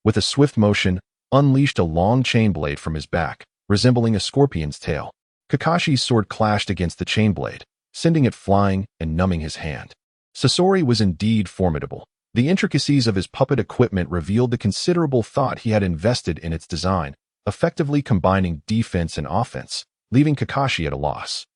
with a swift motion, unleashed a long chain blade from his back, resembling a scorpion's tail. Kakashi's sword clashed against the chain blade, sending it flying and numbing his hand. Sasori was indeed formidable. The intricacies of his puppet equipment revealed the considerable thought he had invested in its design, effectively combining defense and offense, leaving Kakashi at a loss.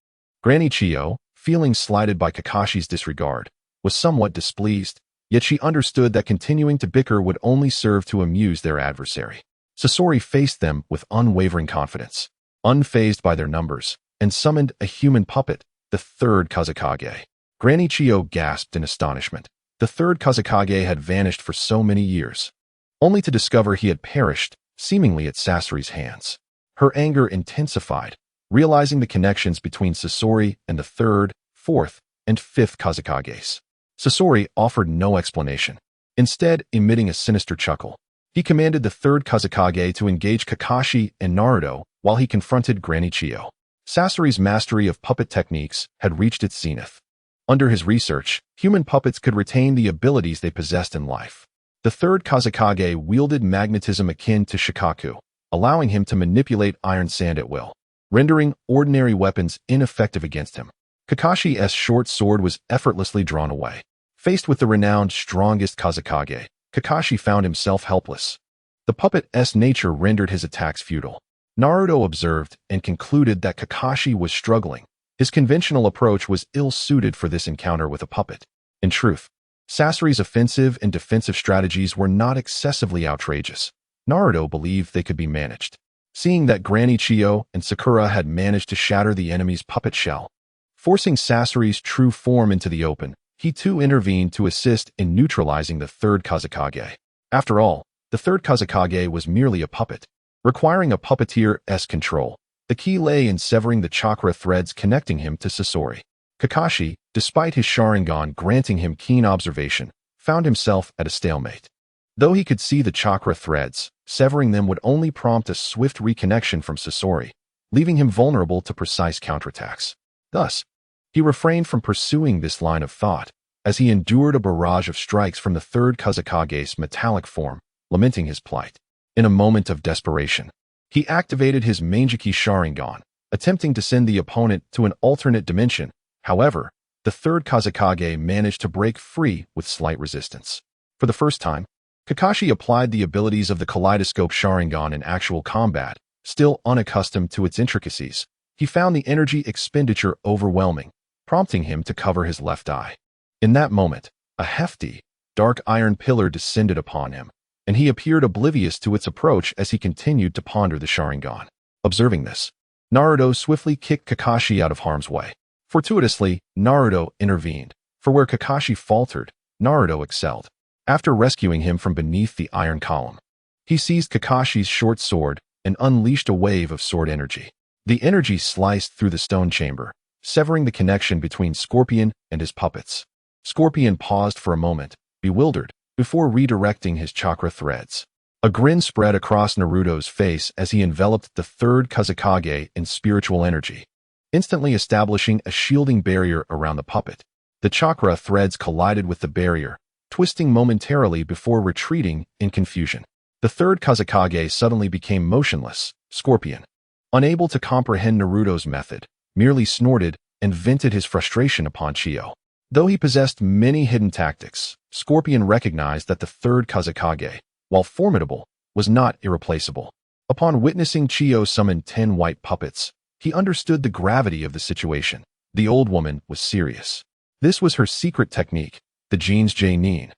Granny Chiyo, feeling slighted by Kakashi's disregard, was somewhat displeased, yet she understood that continuing to bicker would only serve to amuse their adversary. Sasori faced them with unwavering confidence, unfazed by their numbers, and summoned a human puppet, the third Kazekage. Granny Chiyo gasped in astonishment. The third Kazekage had vanished for so many years, only to discover he had perished, seemingly at Sasori's hands. Her anger intensified, realizing the connections between Sasori and the third, fourth, and fifth Kazekages. Sasori offered no explanation, instead emitting a sinister chuckle. He commanded the third Kazekage to engage Kakashi and Naruto while he confronted Granny Chiyo. Sasori's mastery of puppet techniques had reached its zenith. Under his research, human puppets could retain the abilities they possessed in life. The third Kazekage wielded magnetism akin to Shikaku, allowing him to manipulate iron sand at will, rendering ordinary weapons ineffective against him. Kakashi's short sword was effortlessly drawn away. Faced with the renowned strongest Kazekage, Kakashi found himself helpless. The puppet's nature rendered his attacks futile. Naruto observed and concluded that Kakashi was struggling. His conventional approach was ill-suited for this encounter with a puppet. In truth, Sasori's offensive and defensive strategies were not excessively outrageous. Naruto believed they could be managed. Seeing that Granny Chiyo and Sakura had managed to shatter the enemy's puppet shell, forcing Sasori's true form into the open, he too intervened to assist in neutralizing the third Kazekage. After all, the third Kazekage was merely a puppet, requiring a puppeteer's control. The key lay in severing the chakra threads connecting him to Sasori. Kakashi, despite his Sharingan granting him keen observation, found himself at a stalemate. Though he could see the chakra threads, severing them would only prompt a swift reconnection from Sasori, leaving him vulnerable to precise counterattacks. Thus, he refrained from pursuing this line of thought, as he endured a barrage of strikes from the third Kazekage's metallic form, lamenting his plight. In a moment of desperation, he activated his Manjiki Sharingan, attempting to send the opponent to an alternate dimension. However, the third Kazekage managed to break free with slight resistance. For the first time, Kakashi applied the abilities of the Kaleidoscope Sharingan in actual combat. Still unaccustomed to its intricacies, he found the energy expenditure overwhelming, prompting him to cover his left eye. In that moment, a hefty, dark iron pillar descended upon him, and he appeared oblivious to its approach as he continued to ponder the Sharingan. Observing this, Naruto swiftly kicked Kakashi out of harm's way. Fortuitously, Naruto intervened, for where Kakashi faltered, Naruto excelled. After rescuing him from beneath the iron column, he seized Kakashi's short sword and unleashed a wave of sword energy. The energy sliced through the stone chamber, severing the connection between Scorpion and his puppets. Scorpion paused for a moment, bewildered, before redirecting his chakra threads. A grin spread across Naruto's face as he enveloped the third Kazekage in spiritual energy, instantly establishing a shielding barrier around the puppet. The chakra threads collided with the barrier, twisting momentarily before retreating in confusion. The third Kazekage suddenly became motionless. Scorpion, unable to comprehend Naruto's method, merely snorted and vented his frustration upon Chiyo. Though he possessed many hidden tactics, Scorpion recognized that the third Kazekage, while formidable, was not irreplaceable. Upon witnessing Chiyo summon 10 white puppets, he understood the gravity of the situation. The old woman was serious. This was her secret technique, the Shinjutsu,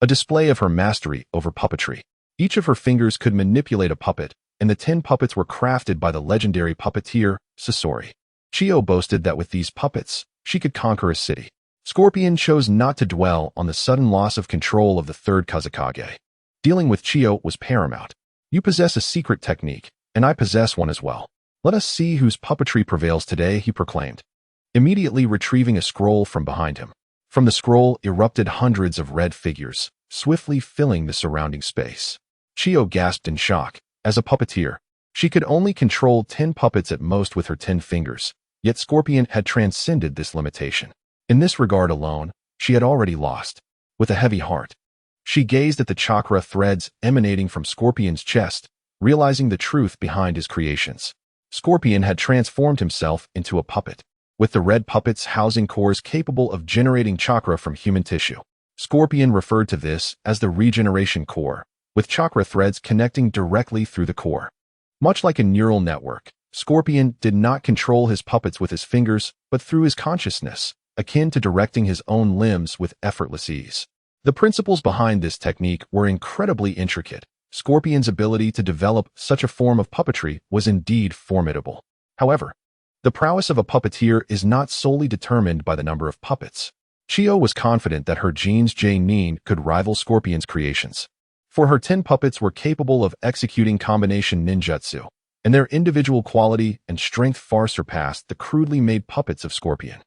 a display of her mastery over puppetry. Each of her fingers could manipulate a puppet, and the 10 puppets were crafted by the legendary puppeteer, Sasori. Chiyo boasted that with these puppets, she could conquer a city. Scorpion chose not to dwell on the sudden loss of control of the third Kazekage. Dealing with Chiyo was paramount. You possess a secret technique, and I possess one as well. Let us see whose puppetry prevails today, he proclaimed, immediately retrieving a scroll from behind him. From the scroll erupted hundreds of red figures, swiftly filling the surrounding space. Chiyo gasped in shock. As a puppeteer, she could only control 10 puppets at most with her 10 fingers, yet Scorpion had transcended this limitation. In this regard alone, she had already lost. With a heavy heart, she gazed at the chakra threads emanating from Scorpion's chest, realizing the truth behind his creations. Scorpion had transformed himself into a puppet, with the red puppets housing cores capable of generating chakra from human tissue. Scorpion referred to this as the regeneration core, with chakra threads connecting directly through the core. Much like a neural network, Scorpion did not control his puppets with his fingers, but through his consciousness, akin to directing his own limbs with effortless ease. The principles behind this technique were incredibly intricate. Scorpion's ability to develop such a form of puppetry was indeed formidable. However, the prowess of a puppeteer is not solely determined by the number of puppets. Chiyo was confident that her Shinjutsu could rival Scorpion's creations, for her 10 puppets were capable of executing combination ninjutsu, and their individual quality and strength far surpassed the crudely made puppets of Scorpion.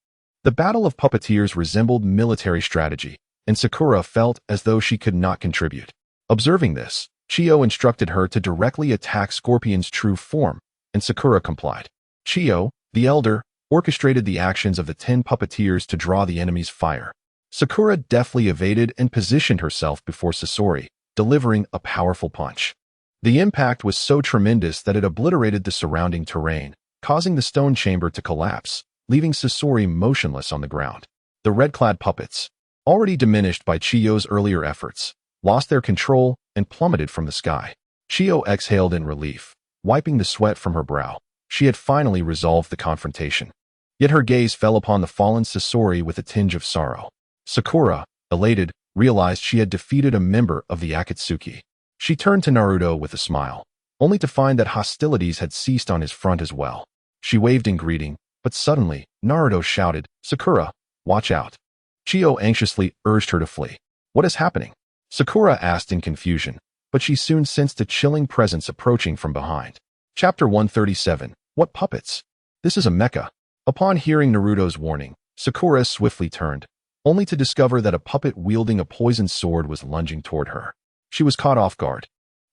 The battle of puppeteers resembled military strategy, and Sakura felt as though she could not contribute. Observing this, Chiyo instructed her to directly attack Scorpion's true form, and Sakura complied. Chiyo, the elder, orchestrated the actions of the 10 puppeteers to draw the enemy's fire. Sakura deftly evaded and positioned herself before Sasori, delivering a powerful punch. The impact was so tremendous that it obliterated the surrounding terrain, causing the stone chamber to collapse, leaving Sasori motionless on the ground. The red-clad puppets, already diminished by Chiyo's earlier efforts, lost their control and plummeted from the sky. Chiyo exhaled in relief, wiping the sweat from her brow. She had finally resolved the confrontation. Yet her gaze fell upon the fallen Sasori with a tinge of sorrow. Sakura, elated, realized she had defeated a member of the Akatsuki. She turned to Naruto with a smile, only to find that hostilities had ceased on his front as well. She waved in greeting, but suddenly, Naruto shouted, "Sakura, watch out." Chiyo anxiously urged her to flee. "What is happening?" Sakura asked in confusion, but she soon sensed a chilling presence approaching from behind. Chapter 137. What puppets? This is a mecha. Upon hearing Naruto's warning, Sakura swiftly turned, only to discover that a puppet wielding a poisoned sword was lunging toward her. She was caught off guard.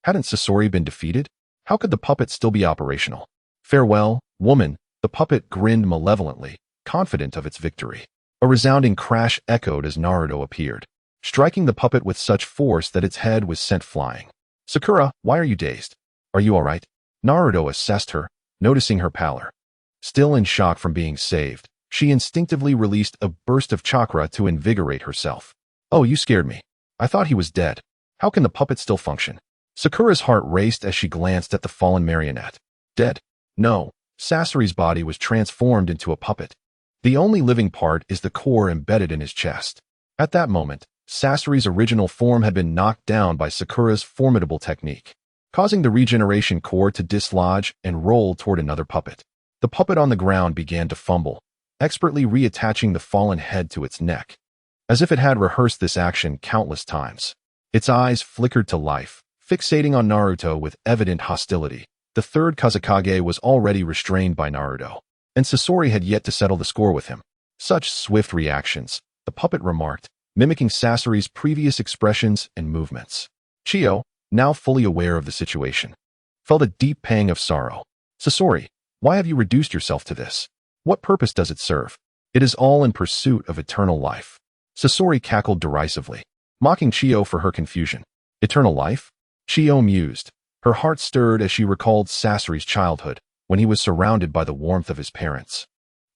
Hadn't Sasori been defeated? How could the puppet still be operational? "Farewell, woman," the puppet grinned malevolently, confident of its victory. A resounding crash echoed as Naruto appeared, striking the puppet with such force that its head was sent flying. "Sakura, why are you dazed? Are you all right?" Naruto assessed her, noticing her pallor. Still in shock from being saved, she instinctively released a burst of chakra to invigorate herself. "Oh, you scared me. I thought he was dead. How can the puppet still function?" Sakura's heart raced as she glanced at the fallen marionette. Dead? No, Sasori's body was transformed into a puppet. The only living part is the core embedded in his chest. At that moment, Sasori's original form had been knocked down by Sakura's formidable technique, causing the regeneration core to dislodge and roll toward another puppet. The puppet on the ground began to fumble, expertly reattaching the fallen head to its neck, as if it had rehearsed this action countless times. Its eyes flickered to life, fixating on Naruto with evident hostility. The third Kazekage was already restrained by Naruto, and Sasori had yet to settle the score with him. Such swift reactions, the puppet remarked, mimicking Sasori's previous expressions and movements. Chiyo, now fully aware of the situation, felt a deep pang of sorrow. "Sasori, why have you reduced yourself to this? What purpose does it serve? It is all in pursuit of eternal life." Sasori cackled derisively, mocking Chiyo for her confusion. Eternal life? Chiyo mused. Her heart stirred as she recalled Sasori's childhood, when he was surrounded by the warmth of his parents.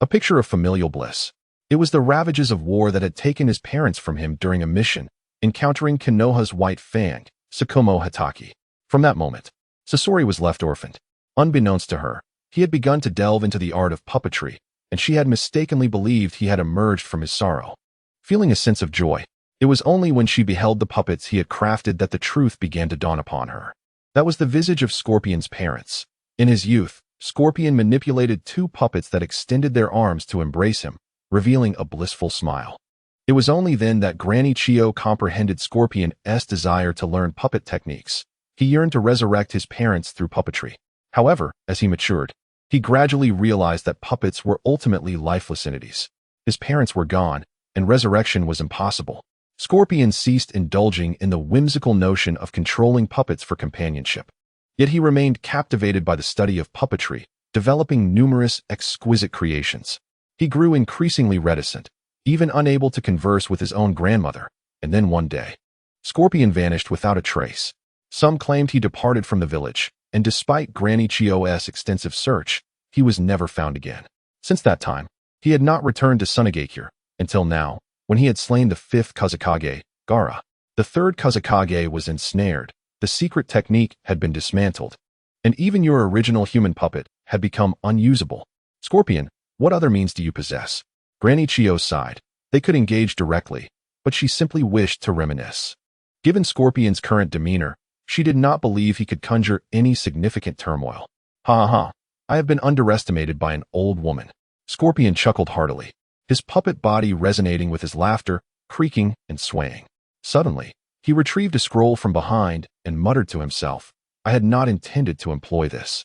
A picture of familial bliss. It was the ravages of war that had taken his parents from him during a mission, encountering Konoha's White Fang, Tsukumo Hatake. From that moment, Sasori was left orphaned. Unbeknownst to her, he had begun to delve into the art of puppetry, and she had mistakenly believed he had emerged from his sorrow. Feeling a sense of joy, it was only when she beheld the puppets he had crafted that the truth began to dawn upon her. That was the visage of Scorpion's parents. In his youth, Scorpion manipulated two puppets that extended their arms to embrace him, revealing a blissful smile. It was only then that Granny Chiyo comprehended Scorpion's desire to learn puppet techniques. He yearned to resurrect his parents through puppetry. However, as he matured, he gradually realized that puppets were ultimately lifeless entities. His parents were gone, and resurrection was impossible. Scorpion ceased indulging in the whimsical notion of controlling puppets for companionship. Yet he remained captivated by the study of puppetry, developing numerous exquisite creations. He grew increasingly reticent, even unable to converse with his own grandmother, and then one day, Scorpion vanished without a trace. Some claimed he departed from the village, and despite Granny Chiyo's extensive search, he was never found again. Since that time, he had not returned to Sunagakure, until now, when he had slain the fifth Kazekage, Gaara. The third Kazekage was ensnared, the secret technique had been dismantled, and even your original human puppet had become unusable. "Scorpion, what other means do you possess?" Granny Chiyo sighed. They could engage directly, but she simply wished to reminisce. Given Scorpion's current demeanor, she did not believe he could conjure any significant turmoil. "Ha ha, I have been underestimated by an old woman." Scorpion chuckled heartily, his puppet body resonating with his laughter, creaking and swaying. Suddenly, he retrieved a scroll from behind and muttered to himself, "I had not intended to employ this.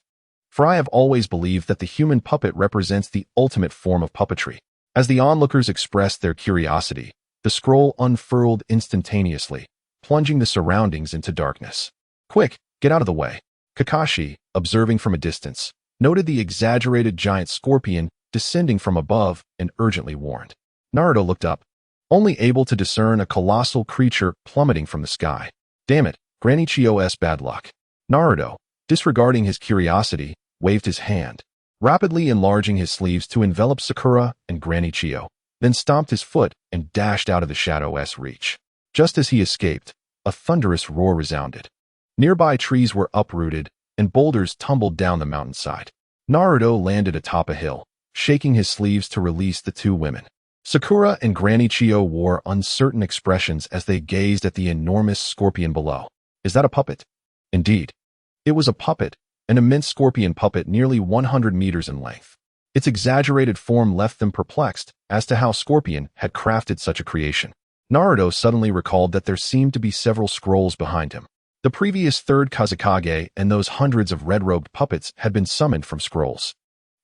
For I have always believed that the human puppet represents the ultimate form of puppetry." As the onlookers expressed their curiosity, the scroll unfurled instantaneously, plunging the surroundings into darkness. "Quick, get out of the way." Kakashi, observing from a distance, noted the exaggerated giant scorpion descending from above and urgently warned. Naruto looked up, only able to discern a colossal creature plummeting from the sky. "Damn it, Granny Chiyo's bad luck." Naruto, disregarding his curiosity, waved his hand, rapidly enlarging his sleeves to envelop Sakura and Granny Chiyo, then stomped his foot and dashed out of the shadow's reach. Just as he escaped, a thunderous roar resounded. Nearby trees were uprooted, and boulders tumbled down the mountainside. Naruto landed atop a hill, shaking his sleeves to release the two women. Sakura and Granny Chio wore uncertain expressions as they gazed at the enormous scorpion below. Is that a puppet? Indeed. It was a puppet, an immense scorpion puppet nearly 100 meters in length. Its exaggerated form left them perplexed as to how Scorpion had crafted such a creation. Naruto suddenly recalled that there seemed to be several scrolls behind him. The previous third Kazekage and those hundreds of red-robed puppets had been summoned from scrolls.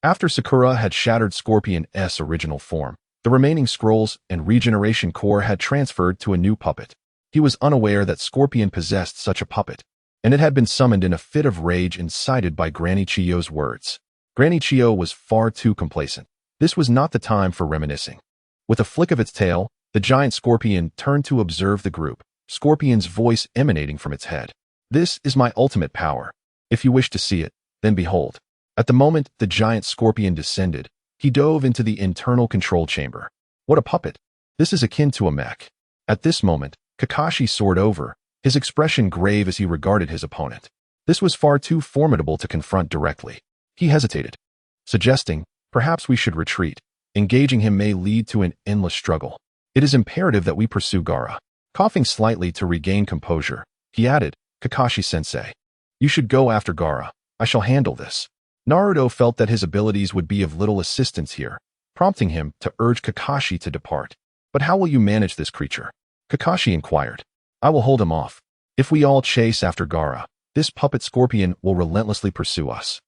After Sakura had shattered Scorpion's original form, the remaining scrolls and regeneration core had transferred to a new puppet. He was unaware that Scorpion possessed such a puppet, and it had been summoned in a fit of rage incited by Granny Chio's words. Granny Chio was far too complacent. This was not the time for reminiscing. With a flick of its tail, the giant scorpion turned to observe the group, Scorpion's voice emanating from its head. This is my ultimate power. If you wish to see it, then behold. At the moment the giant scorpion descended, he dove into the internal control chamber. What a puppet! This is akin to a mech. At this moment, Kakashi soared over, his expression grave as he regarded his opponent. This was far too formidable to confront directly. He hesitated, suggesting, perhaps we should retreat. Engaging him may lead to an endless struggle. It is imperative that we pursue Gaara. Coughing slightly to regain composure, he added, Kakashi-sensei, you should go after Gaara. I shall handle this. Naruto felt that his abilities would be of little assistance here, prompting him to urge Kakashi to depart. But how will you manage this creature? Kakashi inquired. I will hold him off. If we all chase after Gaara, this puppet scorpion will relentlessly pursue us,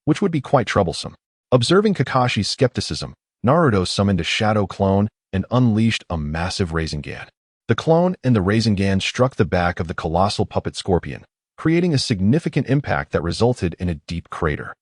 which would be quite troublesome. Observing Kakashi's skepticism, Naruto summoned a shadow clone and unleashed a massive Rasengan. The clone and the Rasengan struck the back of the colossal puppet scorpion, creating a significant impact that resulted in a deep crater.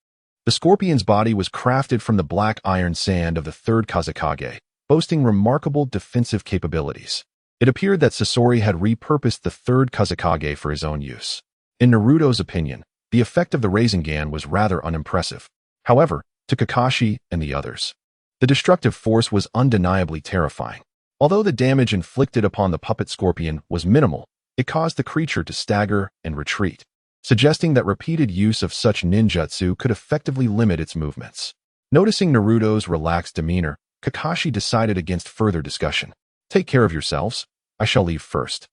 The scorpion's body was crafted from the black iron sand of the third Kazekage, boasting remarkable defensive capabilities. It appeared that Sasori had repurposed the third Kazekage for his own use. In Naruto's opinion, the effect of the Rasengan was rather unimpressive. However, to Kakashi and the others, the destructive force was undeniably terrifying. Although the damage inflicted upon the puppet scorpion was minimal, it caused the creature to stagger and retreat, suggesting that repeated use of such ninjutsu could effectively limit its movements. Noticing Naruto's relaxed demeanor, Kakashi decided against further discussion. Take care of yourselves. I shall leave first.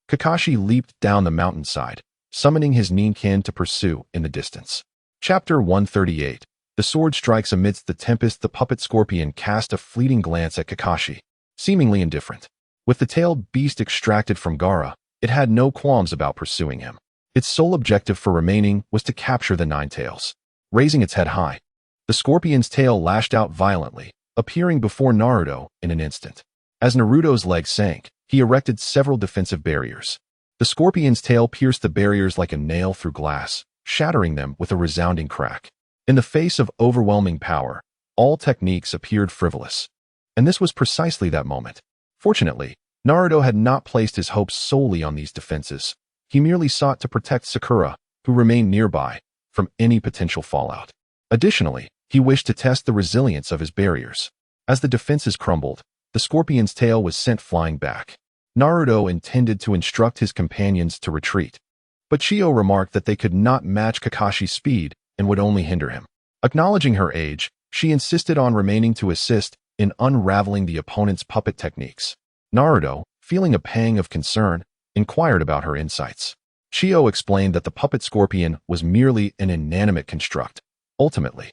Kakashi leaped down the mountainside, summoning his Ninkin to pursue in the distance. Chapter 138. The sword strikes amidst the tempest. The puppet scorpion cast a fleeting glance at Kakashi, seemingly indifferent. With the tailed beast extracted from Gaara, it had no qualms about pursuing him. Its sole objective for remaining was to capture the Nine Tails. Raising its head high, the scorpion's tail lashed out violently, appearing before Naruto in an instant. As Naruto's leg sank, he erected several defensive barriers. The scorpion's tail pierced the barriers like a nail through glass, shattering them with a resounding crack. In the face of overwhelming power, all techniques appeared frivolous. And this was precisely that moment. Fortunately, Naruto had not placed his hopes solely on these defenses. He merely sought to protect Sakura, who remained nearby, from any potential fallout. Additionally, he wished to test the resilience of his barriers. As the defenses crumbled, the scorpion's tail was sent flying back. Naruto intended to instruct his companions to retreat, but Chio remarked that they could not match Kakashi's speed and would only hinder him. Acknowledging her age, she insisted on remaining to assist in unraveling the opponent's puppet techniques. Naruto, feeling a pang of concern, inquired about her insights. Chio explained that the puppet scorpion was merely an inanimate construct. Ultimately,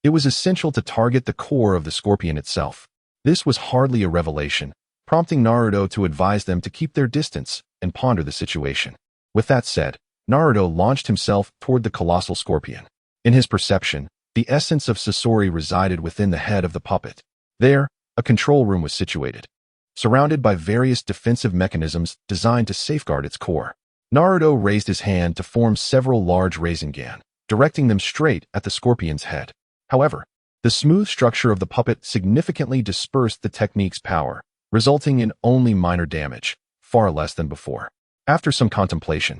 it was essential to target the core of the scorpion itself. This was hardly a revelation, prompting Naruto to advise them to keep their distance and ponder the situation. With that said, Naruto launched himself toward the colossal scorpion. In his perception, the essence of Sasori resided within the head of the puppet. There, a control room was situated, surrounded by various defensive mechanisms designed to safeguard its core. Naruto raised his hand to form several large Rasengan, directing them straight at the scorpion's head. However, the smooth structure of the puppet significantly dispersed the technique's power, resulting in only minor damage, far less than before. After some contemplation,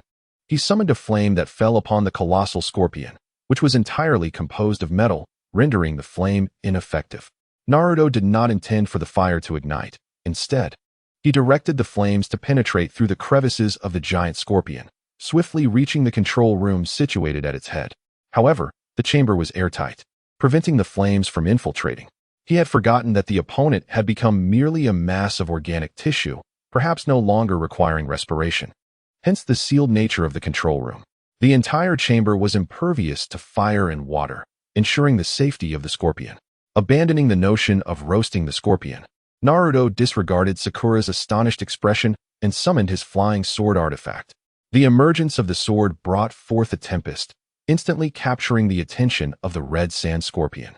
he summoned a flame that fell upon the colossal scorpion, which was entirely composed of metal, rendering the flame ineffective. Naruto did not intend for the fire to ignite. Instead, he directed the flames to penetrate through the crevices of the giant scorpion, swiftly reaching the control room situated at its head. However, the chamber was airtight, preventing the flames from infiltrating. He had forgotten that the opponent had become merely a mass of organic tissue, perhaps no longer requiring respiration. Hence the sealed nature of the control room. The entire chamber was impervious to fire and water, ensuring the safety of the scorpion. Abandoning the notion of roasting the scorpion, Naruto disregarded Sakura's astonished expression and summoned his flying sword artifact. The emergence of the sword brought forth a tempest, instantly capturing the attention of the red sand scorpion.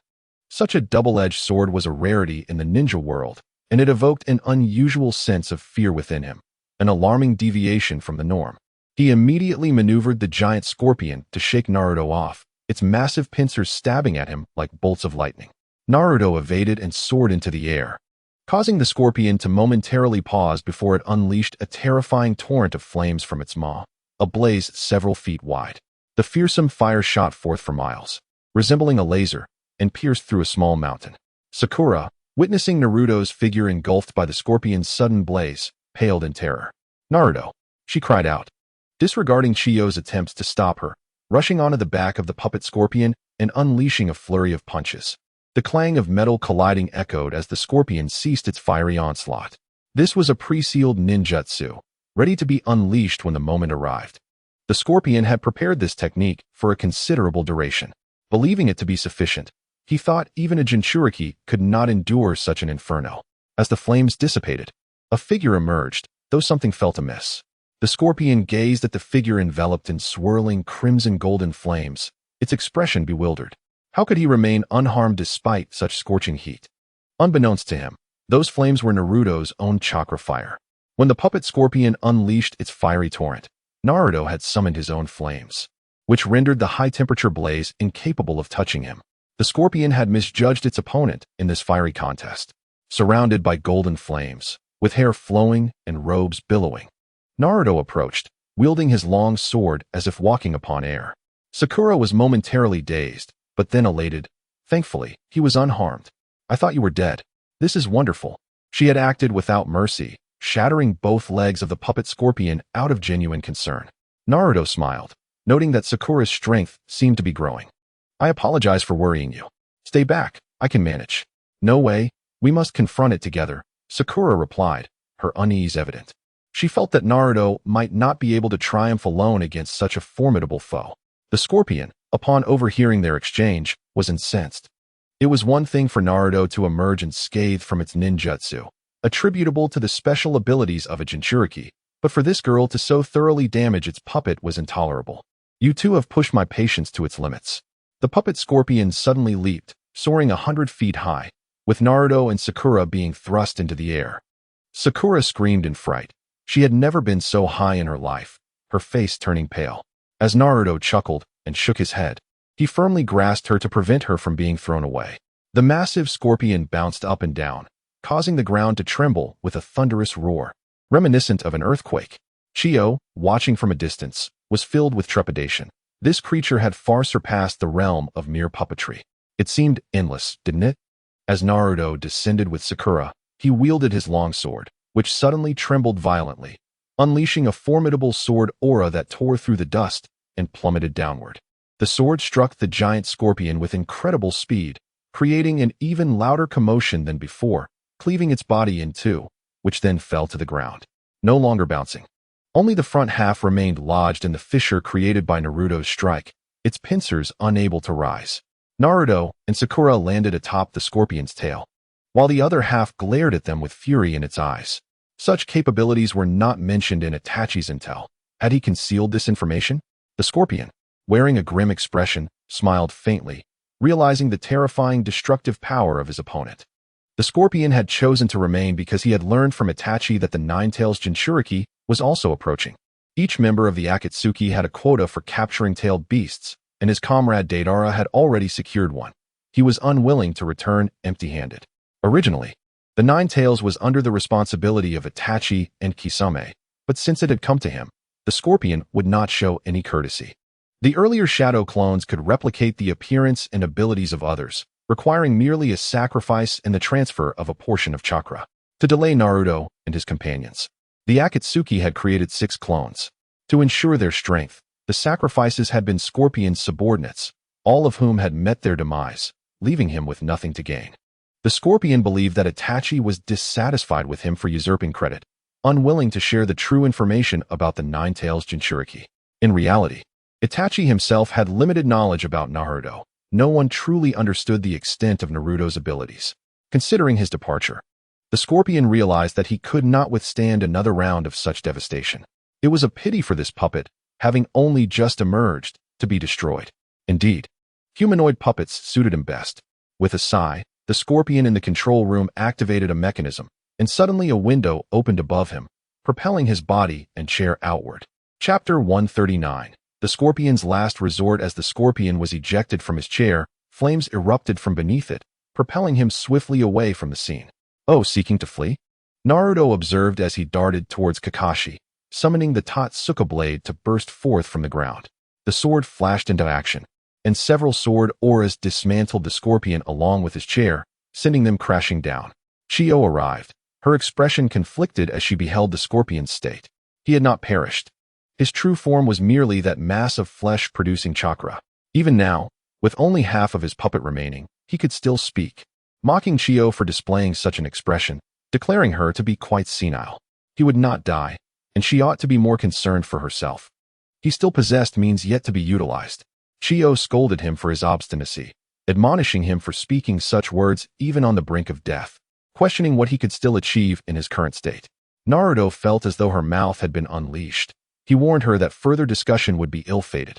Such a double-edged sword was a rarity in the ninja world, and it evoked an unusual sense of fear within him, an alarming deviation from the norm. He immediately maneuvered the giant scorpion to shake Naruto off, its massive pincers stabbing at him like bolts of lightning. Naruto evaded and soared into the air, causing the scorpion to momentarily pause before it unleashed a terrifying torrent of flames from its maw, a blaze several feet wide. The fearsome fire shot forth for miles, resembling a laser, and pierced through a small mountain. Sakura, witnessing Naruto's figure engulfed by the scorpion's sudden blaze, paled in terror. "Naruto!" she cried out, disregarding Chiyo's attempts to stop her, rushing onto the back of the puppet scorpion and unleashing a flurry of punches. The clang of metal colliding echoed as the scorpion ceased its fiery onslaught. This was a pre-sealed ninjutsu, ready to be unleashed when the moment arrived. The scorpion had prepared this technique for a considerable duration. Believing it to be sufficient, he thought even a Jinchuriki could not endure such an inferno. As the flames dissipated, a figure emerged, though something felt amiss. The scorpion gazed at the figure enveloped in swirling crimson-golden flames, its expression bewildered. How could he remain unharmed despite such scorching heat? Unbeknownst to him, those flames were Naruto's own chakra fire. When the puppet scorpion unleashed its fiery torrent, Naruto had summoned his own flames, which rendered the high-temperature blaze incapable of touching him. The scorpion had misjudged its opponent in this fiery contest. Surrounded by golden flames, with hair flowing and robes billowing, Naruto approached, wielding his long sword as if walking upon air. Sakura was momentarily dazed, but then elated. Thankfully, he was unharmed. "I thought you were dead. This is wonderful." She had acted without mercy, shattering both legs of the puppet scorpion out of genuine concern. Naruto smiled, noting that Sakura's strength seemed to be growing. "I apologize for worrying you. Stay back, I can manage." "No way, we must confront it together," Sakura replied, her unease evident. She felt that Naruto might not be able to triumph alone against such a formidable foe. The scorpion, upon overhearing their exchange, was incensed. It was one thing for Naruto to emerge unscathed from its ninjutsu, attributable to the special abilities of a Jinchuriki, but for this girl to so thoroughly damage its puppet was intolerable. "You two have pushed my patience to its limits." The puppet scorpion suddenly leaped, soaring 100 feet high, with Naruto and Sakura being thrust into the air. Sakura screamed in fright. She had never been so high in her life, her face turning pale. As Naruto chuckled and shook his head, he firmly grasped her to prevent her from being thrown away. The massive scorpion bounced up and down, causing the ground to tremble with a thunderous roar, reminiscent of an earthquake. Chiyo, watching from a distance, was filled with trepidation. This creature had far surpassed the realm of mere puppetry. It seemed endless, didn't it? As Naruto descended with Sakura, he wielded his long sword, which suddenly trembled violently, unleashing a formidable sword aura that tore through the dust and plummeted downward. The sword struck the giant scorpion with incredible speed, creating an even louder commotion than before, cleaving its body in two, which then fell to the ground, no longer bouncing. Only the front half remained lodged in the fissure created by Naruto's strike, its pincers unable to rise. Naruto and Sakura landed atop the scorpion's tail, while the other half glared at them with fury in its eyes. Such capabilities were not mentioned in Itachi's intel. Had he concealed this information? The scorpion, wearing a grim expression, smiled faintly, realizing the terrifying destructive power of his opponent. The scorpion had chosen to remain because he had learned from Itachi that the Nine-Tails Jinchuriki was also approaching. Each member of the Akatsuki had a quota for capturing tailed beasts, and his comrade Deidara had already secured one. He was unwilling to return empty-handed. Originally, the Nine-Tails was under the responsibility of Itachi and Kisame, but since it had come to him, the scorpion would not show any courtesy. The earlier shadow clones could replicate the appearance and abilities of others, requiring merely a sacrifice and the transfer of a portion of chakra. To delay Naruto and his companions, the Akatsuki had created 6 clones. To ensure their strength, the sacrifices had been Scorpion's subordinates, all of whom had met their demise, leaving him with nothing to gain. The Scorpion believed that Itachi was dissatisfied with him for usurping credit, unwilling to share the true information about the Nine-Tails Jinchuriki. In reality, Itachi himself had limited knowledge about Naruto. No one truly understood the extent of Naruto's abilities. Considering his departure, the Scorpion realized that he could not withstand another round of such devastation. It was a pity for this puppet, having only just emerged, to be destroyed. Indeed, humanoid puppets suited him best. With a sigh, the Scorpion in the control room activated a mechanism, and suddenly a window opened above him, propelling his body and chair outward. Chapter 139. The Scorpion's last resort. As the Scorpion was ejected from his chair, flames erupted from beneath it, propelling him swiftly away from the scene. Oh, seeking to flee? Naruto observed as he darted towards Kakashi, summoning the Otsutsuki blade to burst forth from the ground. The sword flashed into action, and several sword auras dismantled the Scorpion along with his chair, sending them crashing down. Chiyo arrived, her expression conflicted as she beheld the Scorpion's state. He had not perished. His true form was merely that mass of flesh-producing chakra. Even now, with only half of his puppet remaining, he could still speak, mocking Chiyo for displaying such an expression, declaring her to be quite senile. He would not die, and she ought to be more concerned for herself. He still possessed means yet to be utilized. Chiyo scolded him for his obstinacy, admonishing him for speaking such words even on the brink of death, questioning what he could still achieve in his current state. Naruto felt as though her mouth had been unleashed. He warned her that further discussion would be ill-fated,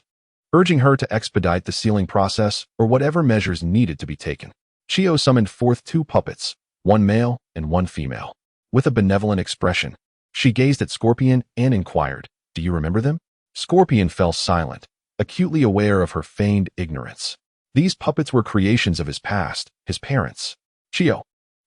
urging her to expedite the sealing process or whatever measures needed to be taken. Chiyo summoned forth two puppets, one male and one female. With a benevolent expression, she gazed at Scorpion and inquired, "Do you remember them?" Scorpion fell silent, acutely aware of her feigned ignorance. These puppets were creations of his past, his parents. Chiyo,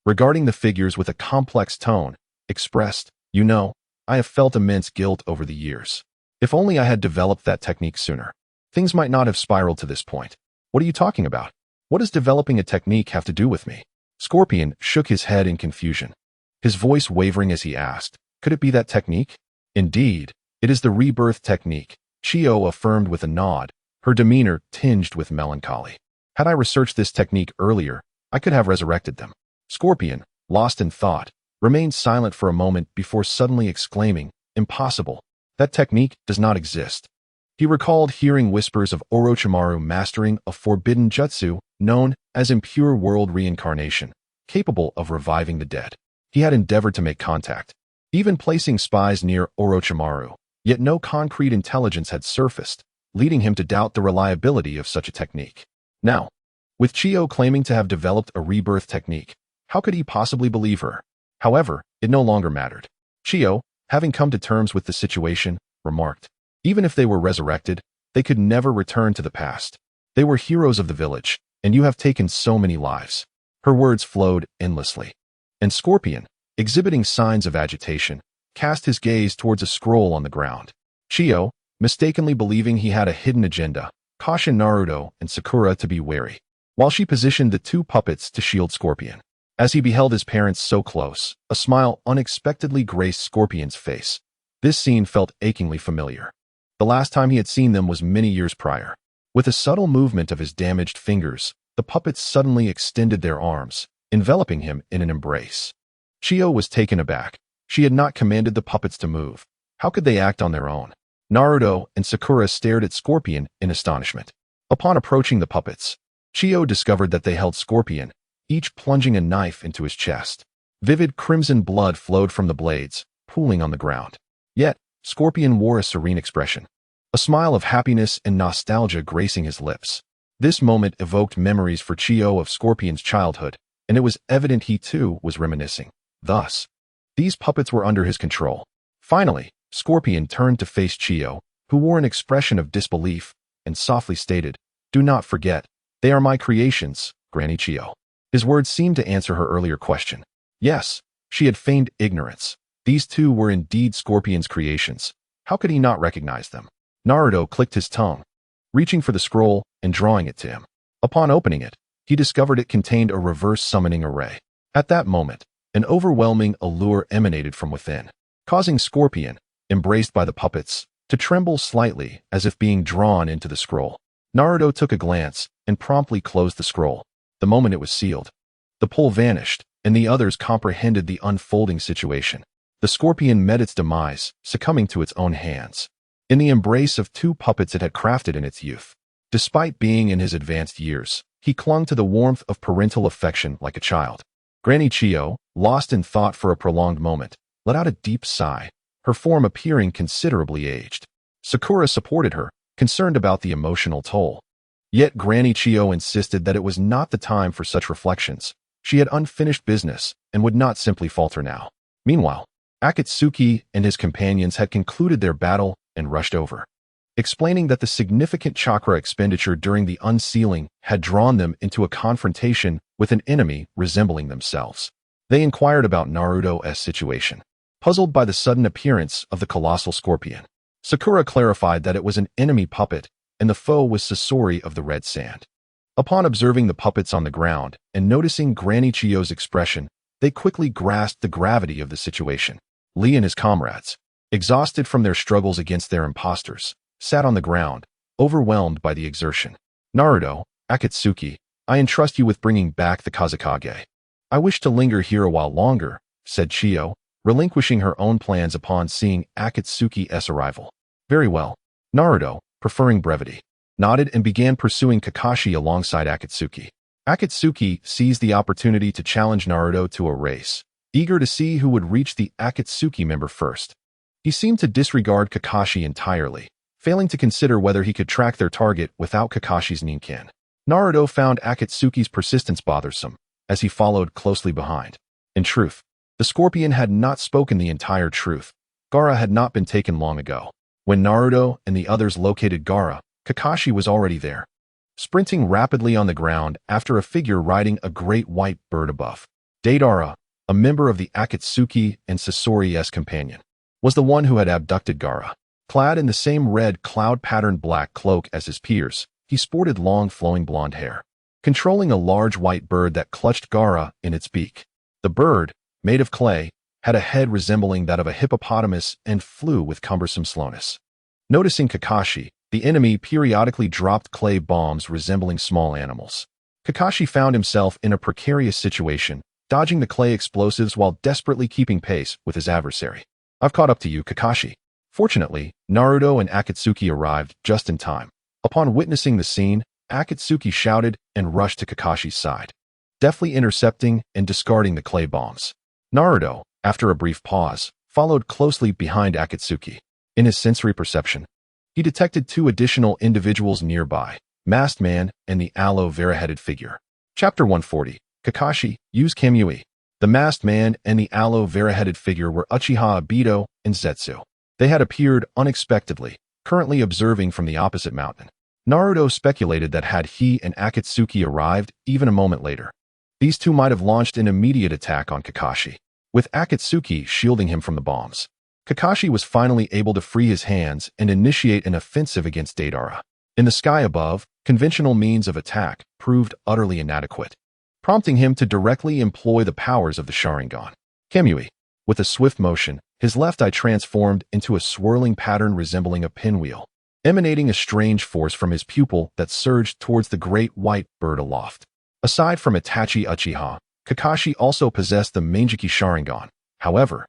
regarding the figures with a complex tone, expressed, "You know, I have felt immense guilt over the years. If only I had developed that technique sooner, things might not have spiraled to this point." "What are you talking about? What does developing a technique have to do with me?" Scorpion shook his head in confusion, his voice wavering as he asked, "Could it be that technique?" "Indeed, it is the rebirth technique," Chiyo affirmed with a nod, her demeanor tinged with melancholy. "Had I researched this technique earlier, I could have resurrected them." Scorpion, lost in thought, remained silent for a moment before suddenly exclaiming, "Impossible. That technique does not exist." He recalled hearing whispers of Orochimaru mastering a forbidden jutsu known as impure world reincarnation, capable of reviving the dead. He had endeavored to make contact, even placing spies near Orochimaru, yet no concrete intelligence had surfaced, leading him to doubt the reliability of such a technique. Now, with Chiyo claiming to have developed a rebirth technique, how could he possibly believe her? However, it no longer mattered. Chiyo, having come to terms with the situation, remarked, "Even if they were resurrected, they could never return to the past. They were heroes of the village, and you have taken so many lives." Her words flowed endlessly. And Scorpion, exhibiting signs of agitation, cast his gaze towards a scroll on the ground. Chiyo, mistakenly believing he had a hidden agenda, cautioned Naruto and Sakura to be wary, while she positioned the two puppets to shield Scorpion. As he beheld his parents so close, a smile unexpectedly graced Scorpion's face. This scene felt achingly familiar. The last time he had seen them was many years prior. With a subtle movement of his damaged fingers, the puppets suddenly extended their arms, enveloping him in an embrace. Chiyo was taken aback. She had not commanded the puppets to move. How could they act on their own? Naruto and Sakura stared at Scorpion in astonishment. Upon approaching the puppets, Chiyo discovered that they held Scorpion, each plunging a knife into his chest. Vivid crimson blood flowed from the blades, pooling on the ground. Yet, Scorpion wore a serene expression, a smile of happiness and nostalgia gracing his lips. This moment evoked memories for Chiyo of Scorpion's childhood, and it was evident he too was reminiscing. Thus, these puppets were under his control. Finally, Scorpion turned to face Chiyo, who wore an expression of disbelief, and softly stated, "Do not forget, they are my creations, Granny Chiyo." His words seemed to answer her earlier question. Yes, she had feigned ignorance. These two were indeed Scorpion's creations. How could he not recognize them? Naruto clicked his tongue, reaching for the scroll and drawing it to him. Upon opening it, he discovered it contained a reverse summoning array. At that moment, an overwhelming allure emanated from within, causing Scorpion, embraced by the puppets, to tremble slightly as if being drawn into the scroll. Naruto took a glance and promptly closed the scroll. The moment it was sealed, the pull vanished, and the others comprehended the unfolding situation. The scorpion met its demise, succumbing to its own hands, in the embrace of two puppets it had crafted in its youth. Despite being in his advanced years, he clung to the warmth of parental affection like a child. Granny Chiyo, lost in thought for a prolonged moment, let out a deep sigh, her form appearing considerably aged. Sakura supported her, concerned about the emotional toll. Yet Granny Chiyo insisted that it was not the time for such reflections. She had unfinished business and would not simply falter now. Meanwhile, Akatsuki and his companions had concluded their battle and rushed over, explaining that the significant chakra expenditure during the unsealing had drawn them into a confrontation with an enemy resembling themselves. They inquired about Naruto's situation, puzzled by the sudden appearance of the colossal scorpion. Sakura clarified that it was an enemy puppet, and the foe was Sasori of the Red Sand. Upon observing the puppets on the ground and noticing Granny Chiyo's expression, they quickly grasped the gravity of the situation. Lee and his comrades, exhausted from their struggles against their impostors, sat on the ground, overwhelmed by the exertion. Naruto, Akatsuki, I entrust you with bringing back the Kazekage. I wish to linger here a while longer, said Chiyo, relinquishing her own plans upon seeing Akatsuki's arrival. Very well. Naruto, preferring brevity, nodded and began pursuing Kakashi alongside Akatsuki. Akatsuki seized the opportunity to challenge Naruto to a race, eager to see who would reach the Akatsuki member first. He seemed to disregard Kakashi entirely, failing to consider whether he could track their target without Kakashi's Ninken. Naruto found Akatsuki's persistence bothersome, as he followed closely behind. In truth, the scorpion had not spoken the entire truth. Gaara had not been taken long ago. When Naruto and the others located Gaara, Kakashi was already there, sprinting rapidly on the ground after a figure riding a great white bird above. Deidara, a member of the Akatsuki and Sasori's companion, was the one who had abducted Gaara. Clad in the same red cloud-patterned black cloak as his peers, he sported long flowing blonde hair, controlling a large white bird that clutched Gaara in its beak. The bird, made of clay, had a head resembling that of a hippopotamus and flew with cumbersome slowness. Noticing Kakashi, the enemy periodically dropped clay bombs resembling small animals. Kakashi found himself in a precarious situation, dodging the clay explosives while desperately keeping pace with his adversary. I've caught up to you, Kakashi. Fortunately, Naruto and Akatsuki arrived just in time. Upon witnessing the scene, Akatsuki shouted and rushed to Kakashi's side, deftly intercepting and discarding the clay bombs. Naruto, after a brief pause, followed closely behind Akatsuki. In his sensory perception, he detected two additional individuals nearby, Masked Man and the aloe vera-headed figure. Chapter 140, Kakashi, use Kamui. The Masked Man and the aloe vera-headed figure were Uchiha Obito and Zetsu. They had appeared unexpectedly, currently observing from the opposite mountain. Naruto speculated that had he and Akatsuki arrived even a moment later, these two might have launched an immediate attack on Kakashi, with Akatsuki shielding him from the bombs. Kakashi was finally able to free his hands and initiate an offensive against Deidara. In the sky above, conventional means of attack proved utterly inadequate, prompting him to directly employ the powers of the Sharingan. Kamui, with a swift motion, his left eye transformed into a swirling pattern resembling a pinwheel, emanating a strange force from his pupil that surged towards the great white bird aloft. Aside from Itachi Uchiha, Kakashi also possessed the Manjiki Sharingan. However,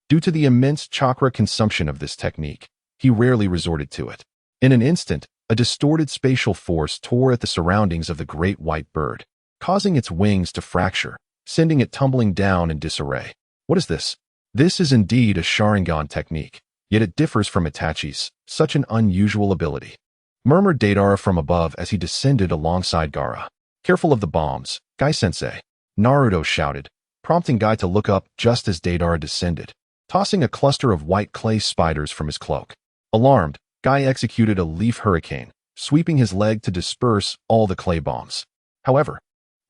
due to the immense chakra consumption of this technique, he rarely resorted to it. In an instant, a distorted spatial force tore at the surroundings of the great white bird, causing its wings to fracture, sending it tumbling down in disarray. What is this? This is indeed a Sharingan technique, yet it differs from Itachi's, such an unusual ability, murmured Deidara from above as he descended alongside Gaara. Careful of the bombs, Gai-sensei, Naruto shouted, prompting Gai to look up just as Deidara descended, tossing a cluster of white clay spiders from his cloak. Alarmed, Gai executed a leaf hurricane, sweeping his leg to disperse all the clay bombs. However,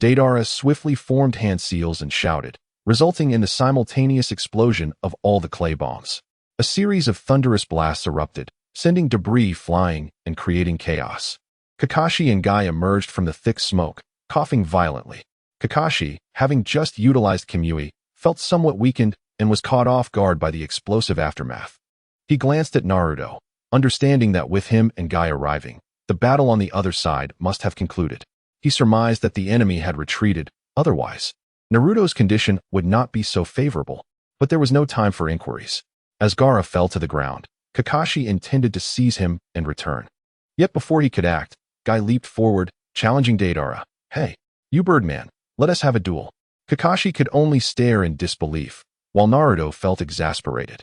Deidara swiftly formed hand seals and shouted, resulting in the simultaneous explosion of all the clay bombs. A series of thunderous blasts erupted, sending debris flying and creating chaos. Kakashi and Gai emerged from the thick smoke, coughing violently. Kakashi, having just utilized Kamui, felt somewhat weakened and was caught off guard by the explosive aftermath. He glanced at Naruto, understanding that with him and Guy arriving, the battle on the other side must have concluded. He surmised that the enemy had retreated, otherwise, Naruto's condition would not be so favorable. But there was no time for inquiries. As Gaara fell to the ground, Kakashi intended to seize him and return. Yet before he could act, Guy leaped forward, challenging Deidara. "Hey, you Birdman, let us have a duel." Kakashi could only stare in disbelief, while Naruto felt exasperated.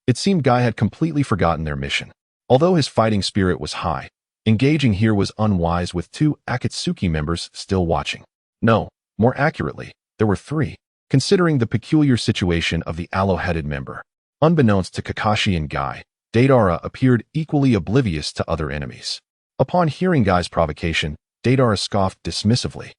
It seemed Guy had completely forgotten their mission. Although his fighting spirit was high, engaging here was unwise with 2 Akatsuki members still watching. No, more accurately, there were 3, considering the peculiar situation of the aloe-headed member. Unbeknownst to Kakashi and Guy, Deidara appeared equally oblivious to other enemies. Upon hearing Guy's provocation, Deidara scoffed dismissively,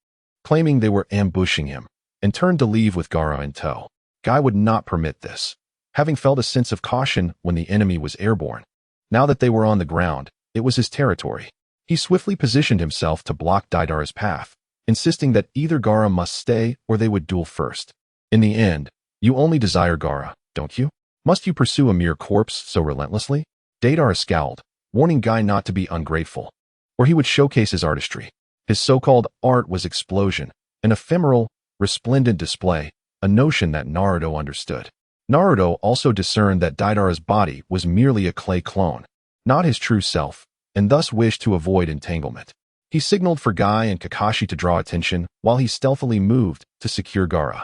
claiming they were ambushing him, and turned to leave with Gaara in tow. Guy would not permit this, having felt a sense of caution when the enemy was airborne. Now that they were on the ground, it was his territory. He swiftly positioned himself to block Deidara's path, insisting that either Gaara must stay or they would duel first. In the end, you only desire Gaara, don't you? Must you pursue a mere corpse so relentlessly? Deidara scowled, warning Guy not to be ungrateful, or he would showcase his artistry. His so-called art was explosion, an ephemeral, resplendent display, a notion that Naruto understood. Naruto also discerned that Deidara's body was merely a clay clone, not his true self, and thus wished to avoid entanglement. He signaled for Guy and Kakashi to draw attention while he stealthily moved to secure Gaara.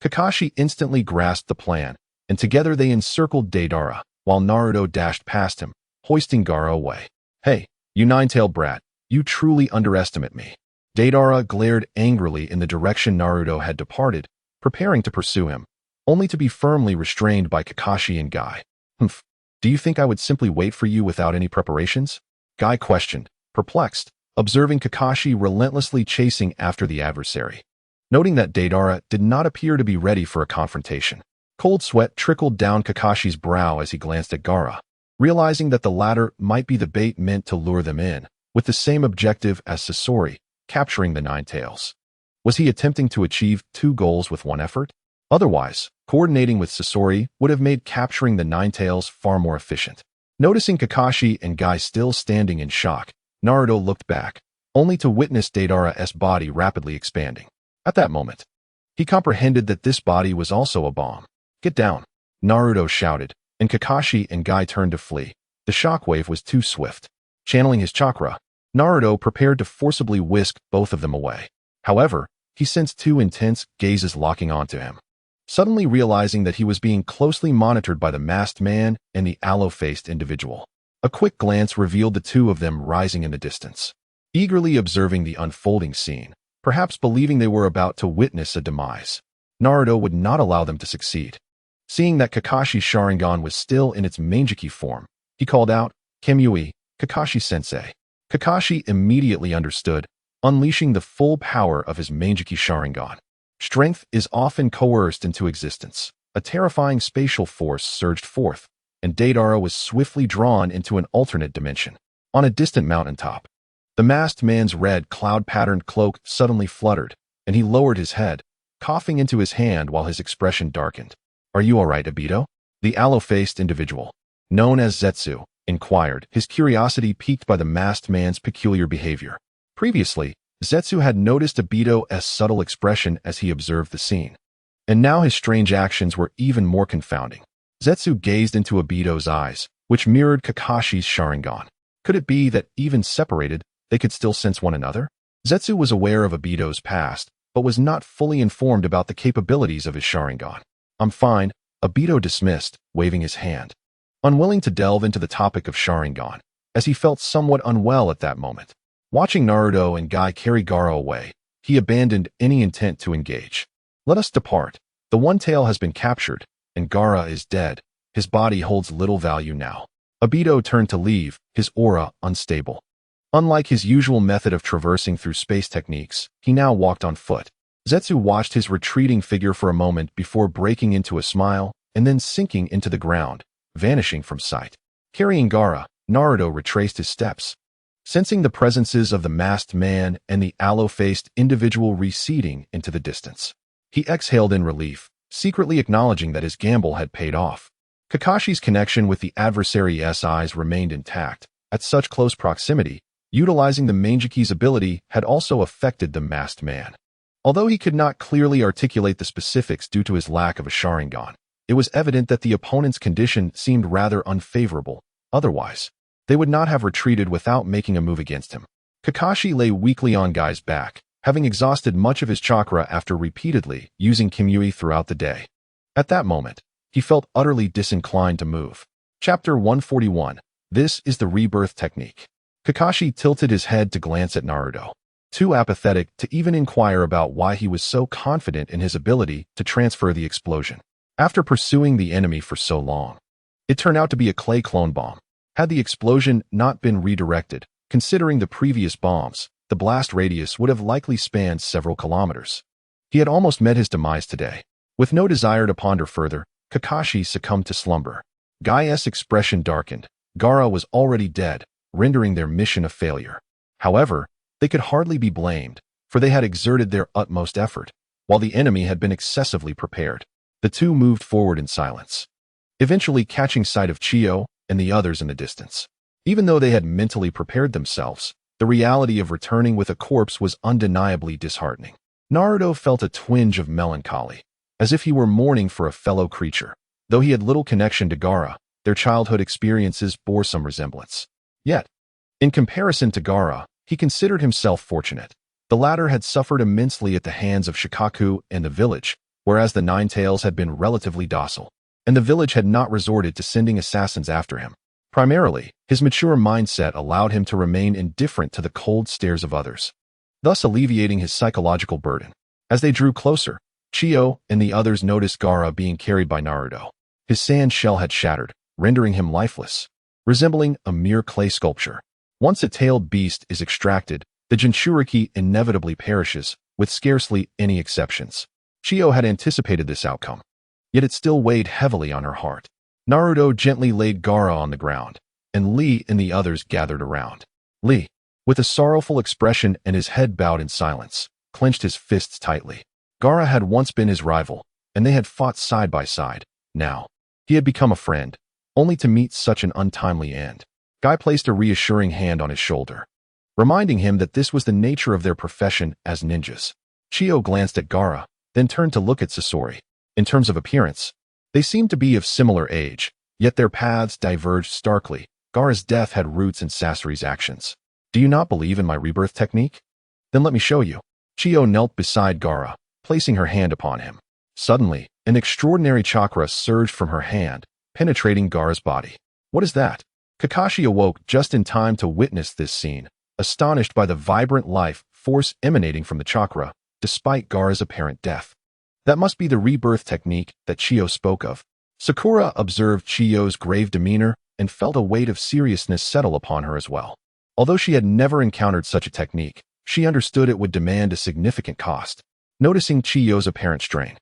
Kakashi instantly grasped the plan, and together they encircled Deidara, while Naruto dashed past him, hoisting Gaara away. "Hey, you nine-tailed brat, you truly underestimate me." Deidara glared angrily in the direction Naruto had departed, preparing to pursue him, only to be firmly restrained by Kakashi and Guy. "Humph, do you think I would simply wait for you without any preparations?" Guy questioned, perplexed, observing Kakashi relentlessly chasing after the adversary. Noting that Deidara did not appear to be ready for a confrontation, cold sweat trickled down Kakashi's brow as he glanced at Gaara, realizing that the latter might be the bait meant to lure them in, with the same objective as Sasori, capturing the Nine Tails. Was he attempting to achieve 2 goals with one effort? Otherwise, coordinating with Sasori would have made capturing the Nine Tails far more efficient. Noticing Kakashi and Guy still standing in shock, Naruto looked back, only to witness Deidara's body rapidly expanding. At that moment, he comprehended that this body was also a bomb. "Get down," Naruto shouted, and Kakashi and Guy turned to flee. The shockwave was too swift. Channeling his chakra, Naruto prepared to forcibly whisk both of them away. However, he sensed 2 intense gazes locking onto him. Suddenly realizing that he was being closely monitored by the masked man and the aloe-faced individual. A quick glance revealed the 2 of them rising in the distance, eagerly observing the unfolding scene, perhaps believing they were about to witness a demise. Naruto would not allow them to succeed. Seeing that Kakashi's Sharingan was still in its Manjiki form, he called out, "Kamui, Kakashi-sensei." Kakashi immediately understood, unleashing the full power of his Manjiki Sharingan. Strength is often coerced into existence. A terrifying spatial force surged forth, and Deidara was swiftly drawn into an alternate dimension. On a distant mountaintop, the masked man's red cloud-patterned cloak suddenly fluttered, and he lowered his head, coughing into his hand while his expression darkened. "Are you all right, Obito?" The aloe-faced individual, known as Zetsu, inquired, his curiosity piqued by the masked man's peculiar behavior. Previously, Zetsu had noticed Obito's subtle expression as he observed the scene, and now his strange actions were even more confounding. Zetsu gazed into Obito's eyes, which mirrored Kakashi's Sharingan. Could it be that even separated, they could still sense one another? Zetsu was aware of Obito's past, but was not fully informed about the capabilities of his Sharingan. "I'm fine," Obito dismissed, waving his hand, unwilling to delve into the topic of Sharingan, as he felt somewhat unwell at that moment. Watching Naruto and Guy carry Gaara away, he abandoned any intent to engage. "Let us depart. The One Tail has been captured, and Gaara is dead. His body holds little value now." Obito turned to leave, his aura unstable. Unlike his usual method of traversing through space techniques, he now walked on foot. Zetsu watched his retreating figure for a moment before breaking into a smile and then sinking into the ground, vanishing from sight. Carrying Gaara, Naruto retraced his steps, sensing the presences of the masked man and the aloe-faced individual receding into the distance. He exhaled in relief, secretly acknowledging that his gamble had paid off. Kakashi's connection with the adversary's eyes remained intact. At such close proximity, utilizing the Mangeky's ability had also affected the masked man. Although he could not clearly articulate the specifics due to his lack of a Sharingan, it was evident that the opponent's condition seemed rather unfavorable. Otherwise, they would not have retreated without making a move against him. Kakashi lay weakly on Guy's back, having exhausted much of his chakra after repeatedly using Kimui throughout the day. At that moment, he felt utterly disinclined to move. Chapter 141. This is the rebirth technique. Kakashi tilted his head to glance at Naruto, too apathetic to even inquire about why he was so confident in his ability to transfer the explosion. After pursuing the enemy for so long, it turned out to be a clay clone bomb. Had the explosion not been redirected, considering the previous bombs, the blast radius would have likely spanned several kilometers. He had almost met his demise today. With no desire to ponder further, Kakashi succumbed to slumber. Guy's expression darkened. Gaara was already dead, rendering their mission a failure. However, they could hardly be blamed, for they had exerted their utmost effort, while the enemy had been excessively prepared. The two moved forward in silence, eventually catching sight of Chiyo and the others in the distance. Even though they had mentally prepared themselves, the reality of returning with a corpse was undeniably disheartening. Naruto felt a twinge of melancholy, as if he were mourning for a fellow creature. Though he had little connection to Gaara, their childhood experiences bore some resemblance. Yet, in comparison to Gaara, he considered himself fortunate. The latter had suffered immensely at the hands of Shikaku and the village, whereas the Nine-Tails had been relatively docile, and the village had not resorted to sending assassins after him. Primarily, his mature mindset allowed him to remain indifferent to the cold stares of others, thus alleviating his psychological burden. As they drew closer, Chiyo and the others noticed Gaara being carried by Naruto. His sand shell had shattered, rendering him lifeless, resembling a mere clay sculpture. Once a tailed beast is extracted, the Jinchuriki inevitably perishes, with scarcely any exceptions. Chiyo had anticipated this outcome, yet it still weighed heavily on her heart. Naruto gently laid Gaara on the ground, and Lee and the others gathered around. Lee, with a sorrowful expression and his head bowed in silence, clenched his fists tightly. Gaara had once been his rival, and they had fought side by side. Now, he had become a friend, only to meet such an untimely end. Guy placed a reassuring hand on his shoulder, reminding him that this was the nature of their profession as ninjas. Chiyo glanced at Gaara, then turned to look at Sasori. In terms of appearance, they seemed to be of similar age, yet their paths diverged starkly. Gaara's death had roots in Sasori's actions. Do you not believe in my rebirth technique? Then let me show you. Chiyo knelt beside Gaara, placing her hand upon him. Suddenly, an extraordinary chakra surged from her hand, penetrating Gaara's body. What is that? Kakashi awoke just in time to witness this scene, astonished by the vibrant life force emanating from the chakra, despite Gaara's apparent death. That must be the rebirth technique that Chiyo spoke of. Sakura observed Chiyo's grave demeanor and felt a weight of seriousness settle upon her as well. Although she had never encountered such a technique, she understood it would demand a significant cost. Noticing Chiyo's apparent strain,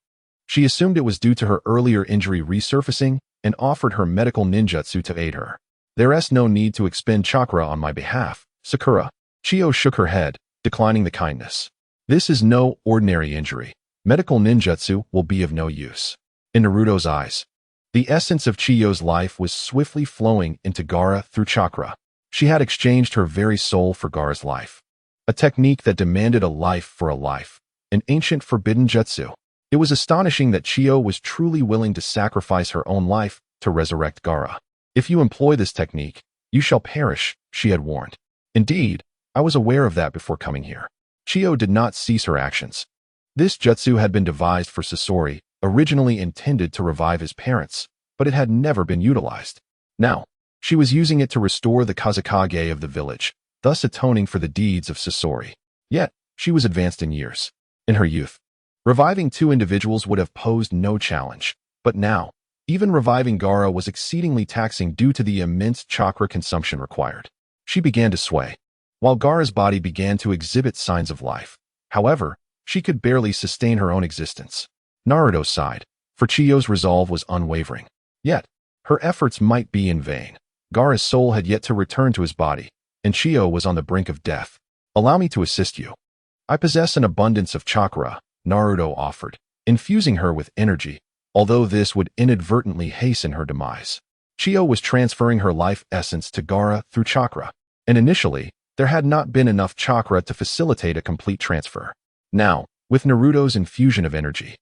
she assumed it was due to her earlier injury resurfacing and offered her medical ninjutsu to aid her. There's no need to expend chakra on my behalf, Sakura. Chiyo shook her head, declining the kindness. This is no ordinary injury. Medical ninjutsu will be of no use. In Naruto's eyes, the essence of Chiyo's life was swiftly flowing into Gaara through chakra. She had exchanged her very soul for Gaara's life. A technique that demanded a life for a life. An ancient forbidden jutsu. It was astonishing that Chiyo was truly willing to sacrifice her own life to resurrect Gaara. If you employ this technique, you shall perish, she had warned. Indeed, I was aware of that before coming here. Chiyo did not cease her actions. This jutsu had been devised for Sasori, originally intended to revive his parents, but it had never been utilized. Now, she was using it to restore the Kazekage of the village, thus atoning for the deeds of Sasori. Yet, she was advanced in years. In her youth, reviving two individuals would have posed no challenge, but now, even reviving Gaara was exceedingly taxing due to the immense chakra consumption required. She began to sway, while Gaara's body began to exhibit signs of life. However, she could barely sustain her own existence. Naruto sighed, for Chiyo's resolve was unwavering. Yet, her efforts might be in vain. Gaara's soul had yet to return to his body, and Chiyo was on the brink of death. Allow me to assist you. I possess an abundance of chakra, Naruto offered, infusing her with energy. although this would inadvertently hasten her demise. Chiyo was transferring her life essence to Gaara through chakra, and initially, there had not been enough chakra to facilitate a complete transfer. Now, with Naruto's infusion of energy,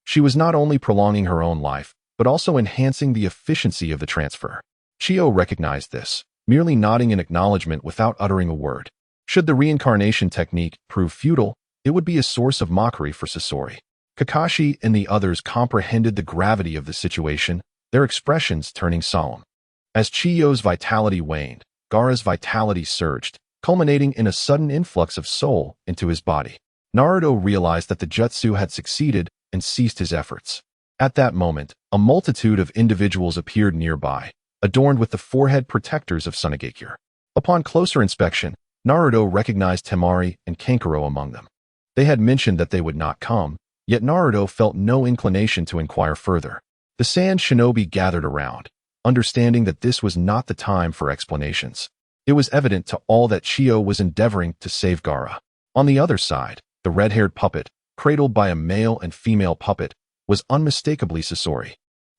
she was not only prolonging her own life, but also enhancing the efficiency of the transfer. Chiyo recognized this, merely nodding in acknowledgement without uttering a word. Should the reincarnation technique prove futile, it would be a source of mockery for Sasori. Kakashi and the others comprehended the gravity of the situation, their expressions turning solemn. As Chiyo's vitality waned, Gaara's vitality surged, culminating in a sudden influx of soul into his body. Naruto realized that the jutsu had succeeded and ceased his efforts. At that moment, a multitude of individuals appeared nearby, adorned with the forehead protectors of Sunagakure. Upon closer inspection, Naruto recognized Temari and Kankuro among them. They had mentioned that they would not come, yet Naruto felt no inclination to inquire further. The sand shinobi gathered around, understanding that this was not the time for explanations. It was evident to all that Chiyo was endeavoring to save Gaara. On the other side, the red-haired puppet, cradled by a male and female puppet, was unmistakably Sasori,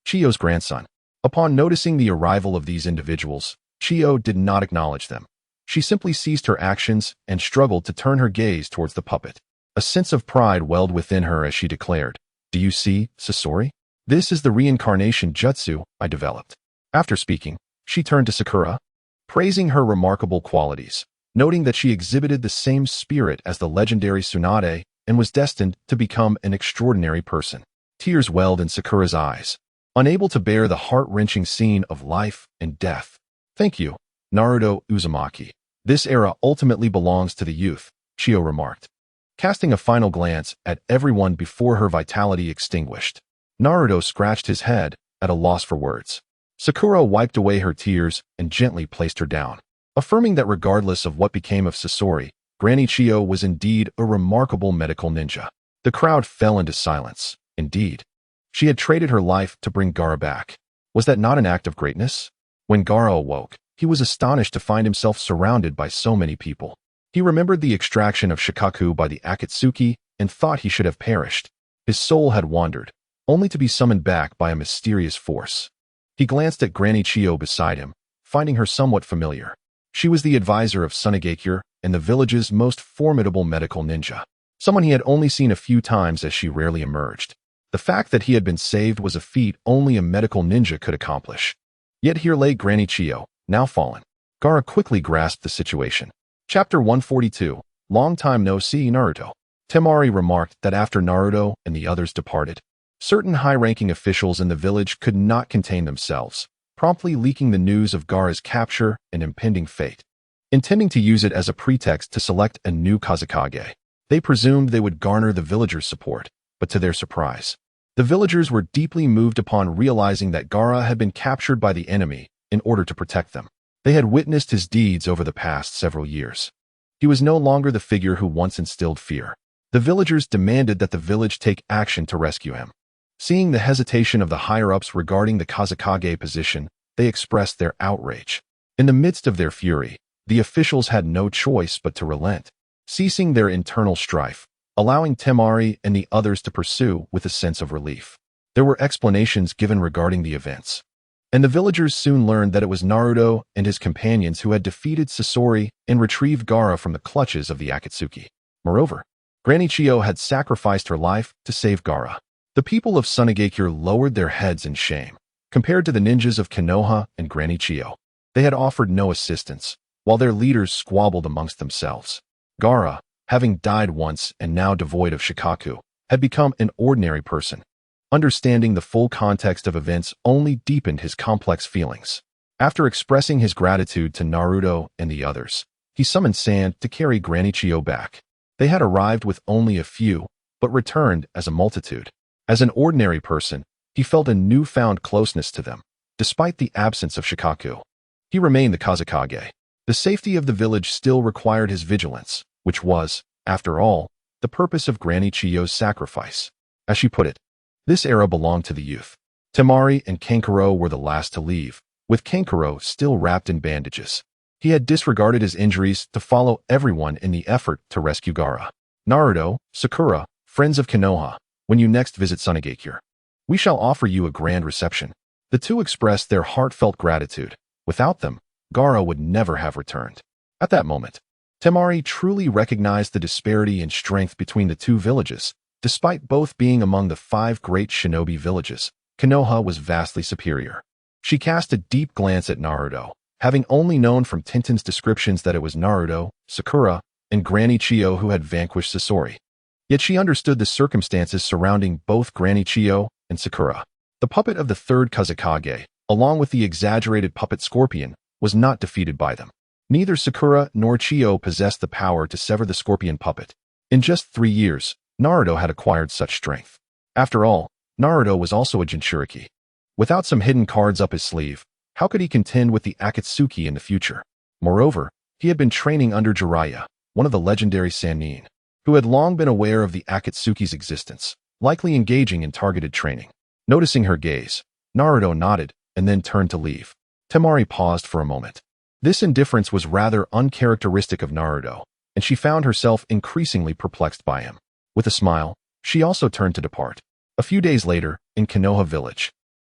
Chiyo's grandson. Upon noticing the arrival of these individuals, Chiyo did not acknowledge them. She simply ceased her actions and struggled to turn her gaze towards the puppet. A sense of pride welled within her as she declared, "Do you see, Sasori? This is the reincarnation jutsu I developed." After speaking, she turned to Sakura, praising her remarkable qualities, noting that she exhibited the same spirit as the legendary Tsunade and was destined to become an extraordinary person. Tears welled in Sakura's eyes, unable to bear the heart-wrenching scene of life and death. "Thank you, Naruto Uzumaki. This era ultimately belongs to the youth," Chiyo remarked, casting a final glance at everyone before her vitality extinguished. Naruto scratched his head, at a loss for words. Sakura wiped away her tears and gently placed her down, affirming that regardless of what became of Sasori, Granny Chiyo was indeed a remarkable medical ninja. The crowd fell into silence. Indeed, she had traded her life to bring Gaara back. Was that not an act of greatness? When Gaara awoke, he was astonished to find himself surrounded by so many people. He remembered the extraction of Shikaku by the Akatsuki and thought he should have perished. His soul had wandered, only to be summoned back by a mysterious force. He glanced at Granny Chiyo beside him, finding her somewhat familiar. She was the advisor of Sunagakure and the village's most formidable medical ninja, someone he had only seen a few times as she rarely emerged. The fact that he had been saved was a feat only a medical ninja could accomplish. Yet here lay Granny Chiyo, now fallen. Gaara quickly grasped the situation. Chapter 142, Long Time No See Naruto. Temari remarked that after Naruto and the others departed, certain high-ranking officials in the village could not contain themselves, promptly leaking the news of Gaara's capture and impending fate. Intending to use it as a pretext to select a new Kazekage, they presumed they would garner the villagers' support, but to their surprise, the villagers were deeply moved upon realizing that Gaara had been captured by the enemy in order to protect them. They had witnessed his deeds over the past several years. He was no longer the figure who once instilled fear. The villagers demanded that the village take action to rescue him. Seeing the hesitation of the higher-ups regarding the Kazekage position, they expressed their outrage. In the midst of their fury, the officials had no choice but to relent, ceasing their internal strife, allowing Temari and the others to pursue with a sense of relief. There were explanations given regarding the events, and the villagers soon learned that it was Naruto and his companions who had defeated Sasori and retrieved Gaara from the clutches of the Akatsuki. Moreover, Granny Chiyo had sacrificed her life to save Gaara. The people of Sunagakure lowered their heads in shame. Compared to the ninjas of Konoha and Granny Chiyo, they had offered no assistance, while their leaders squabbled amongst themselves. Gaara, having died once and now devoid of Shikaku, had become an ordinary person. Understanding the full context of events only deepened his complex feelings. After expressing his gratitude to Naruto and the others, he summoned Sand to carry Granny Chiyo back. They had arrived with only a few, but returned as a multitude. As an ordinary person, he felt a newfound closeness to them, despite the absence of Shikaku. He remained the Kazekage. The safety of the village still required his vigilance, which was, after all, the purpose of Granny Chiyo's sacrifice. As she put it, this era belonged to the youth. Temari and Kankuro were the last to leave, with Kankuro still wrapped in bandages. He had disregarded his injuries to follow everyone in the effort to rescue Gaara. Naruto, Sakura, friends of Konoha, when you next visit Sunagakure, We shall offer you a grand reception." The two expressed their heartfelt gratitude. Without them, Gaara would never have returned. At that moment, Temari truly recognized the disparity in strength between the two villages. Despite both being among the 5 great shinobi villages, Konoha was vastly superior. She cast a deep glance at Naruto, having only known from Tintin's descriptions that it was Naruto, Sakura, and Granny Chiyo who had vanquished Sasori. Yet she understood the circumstances surrounding both Granny Chiyo and Sakura. The puppet of the 3rd Kazekage, along with the exaggerated puppet Scorpion, was not defeated by them. Neither Sakura nor Chiyo possessed the power to sever the Scorpion puppet. In just 3 years, Naruto had acquired such strength. After all, Naruto was also a Jinchuriki. Without some hidden cards up his sleeve, how could he contend with the Akatsuki in the future? Moreover, he had been training under Jiraiya, one of the legendary Sannin, who had long been aware of the Akatsuki's existence, likely engaging in targeted training. Noticing her gaze, Naruto nodded and then turned to leave. Temari paused for a moment. This indifference was rather uncharacteristic of Naruto, and she found herself increasingly perplexed by him. With a smile, she also turned to depart. A few days later, in Konoha village.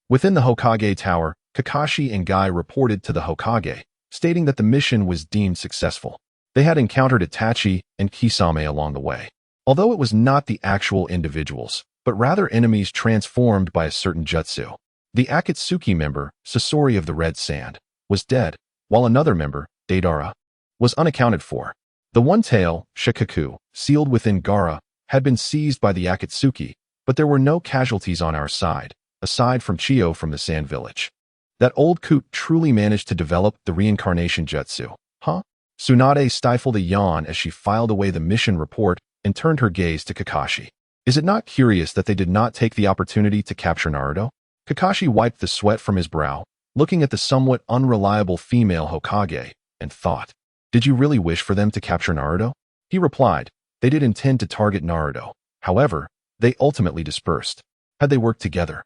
Within the Hokage tower, Kakashi and Guy reported to the Hokage, stating that the mission was deemed successful. They had encountered Itachi and Kisame along the way. Although it was not the actual individuals, but rather enemies transformed by a certain jutsu. The Akatsuki member, Sasori of the Red Sand, was dead, while another member, Deidara, was unaccounted for. The one-tail, Shikaku, sealed within Gaara, had been seized by the Akatsuki, but there were no casualties on our side, aside from Chiyo from the Sand Village. That old coot truly managed to develop the reincarnation jutsu, huh? Tsunade stifled a yawn as she filed away the mission report and turned her gaze to Kakashi. Is it not curious that they did not take the opportunity to capture Naruto? Kakashi wiped the sweat from his brow, looking at the somewhat unreliable female Hokage, and thought, "Did you really wish for them to capture Naruto?" He replied, "They did intend to target Naruto. However, they ultimately dispersed. Had they worked together,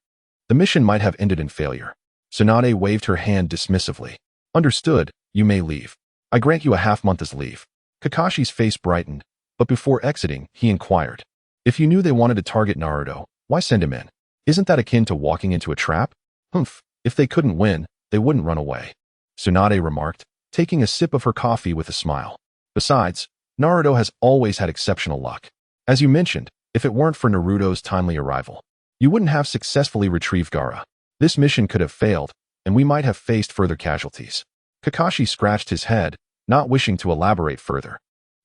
the mission might have ended in failure." Tsunade waved her hand dismissively. "Understood, you may leave. I grant you a half-month's leave." Kakashi's face brightened, but before exiting, he inquired, "If you knew they wanted to target Naruto, why send him in? Isn't that akin to walking into a trap?" "Humph, if they couldn't win, they wouldn't run away," Tsunade remarked, taking a sip of her coffee with a smile. "Besides, Naruto has always had exceptional luck. As you mentioned, if it weren't for Naruto's timely arrival, you wouldn't have successfully retrieved Gaara. This mission could have failed, and we might have faced further casualties." Kakashi scratched his head, not wishing to elaborate further.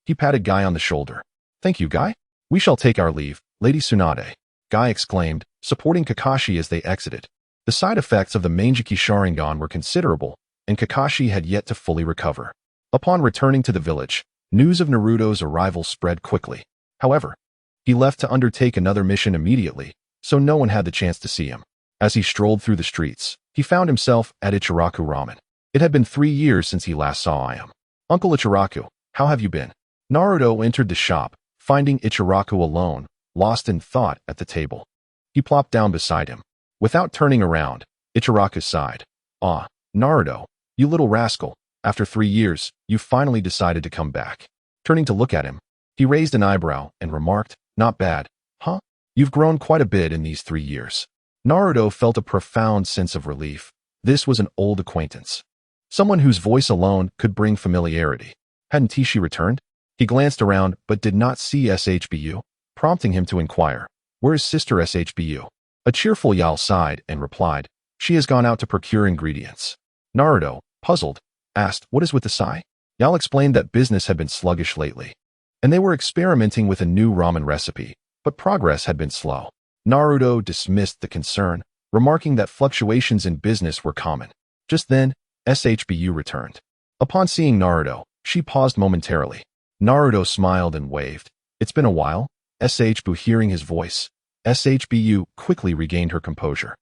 He patted Guy on the shoulder. "Thank you, Guy. We shall take our leave, Lady Tsunade," Guy exclaimed, supporting Kakashi as they exited. The side effects of the Manjiki Sharingan were considerable, and Kakashi had yet to fully recover. Upon returning to the village, news of Naruto's arrival spread quickly. However, he left to undertake another mission immediately, so no one had the chance to see him. As he strolled through the streets, he found himself at Ichiraku Ramen. It had been 3 years since he last saw Ayam. "Uncle Ichiraku, how have you been?" Naruto entered the shop, finding Ichiraku alone, lost in thought at the table. He plopped down beside him. Without turning around, Ichiraku sighed. "Ah, Naruto, you little rascal, after 3 years, you finally decided to come back." Turning to look at him, he raised an eyebrow and remarked, "Not bad, huh? You've grown quite a bit in these 3 years." Naruto felt a profound sense of relief. This was an old acquaintance. Someone whose voice alone could bring familiarity. Hadn't Tishi returned? He glanced around but did not see SHBU, prompting him to inquire, "Where is Sister SHBU?" A cheerful Yal sighed and replied, "She has gone out to procure ingredients." Naruto, puzzled, asked, "What is with the sigh?" Yal explained that business had been sluggish lately, and they were experimenting with a new ramen recipe, but progress had been slow. Naruto dismissed the concern, remarking that fluctuations in business were common. Just then, SHBU returned. Upon seeing Naruto, she paused momentarily. Naruto smiled and waved. "It's been a while." SHBU hearing his voice, SHBU quickly regained her composure.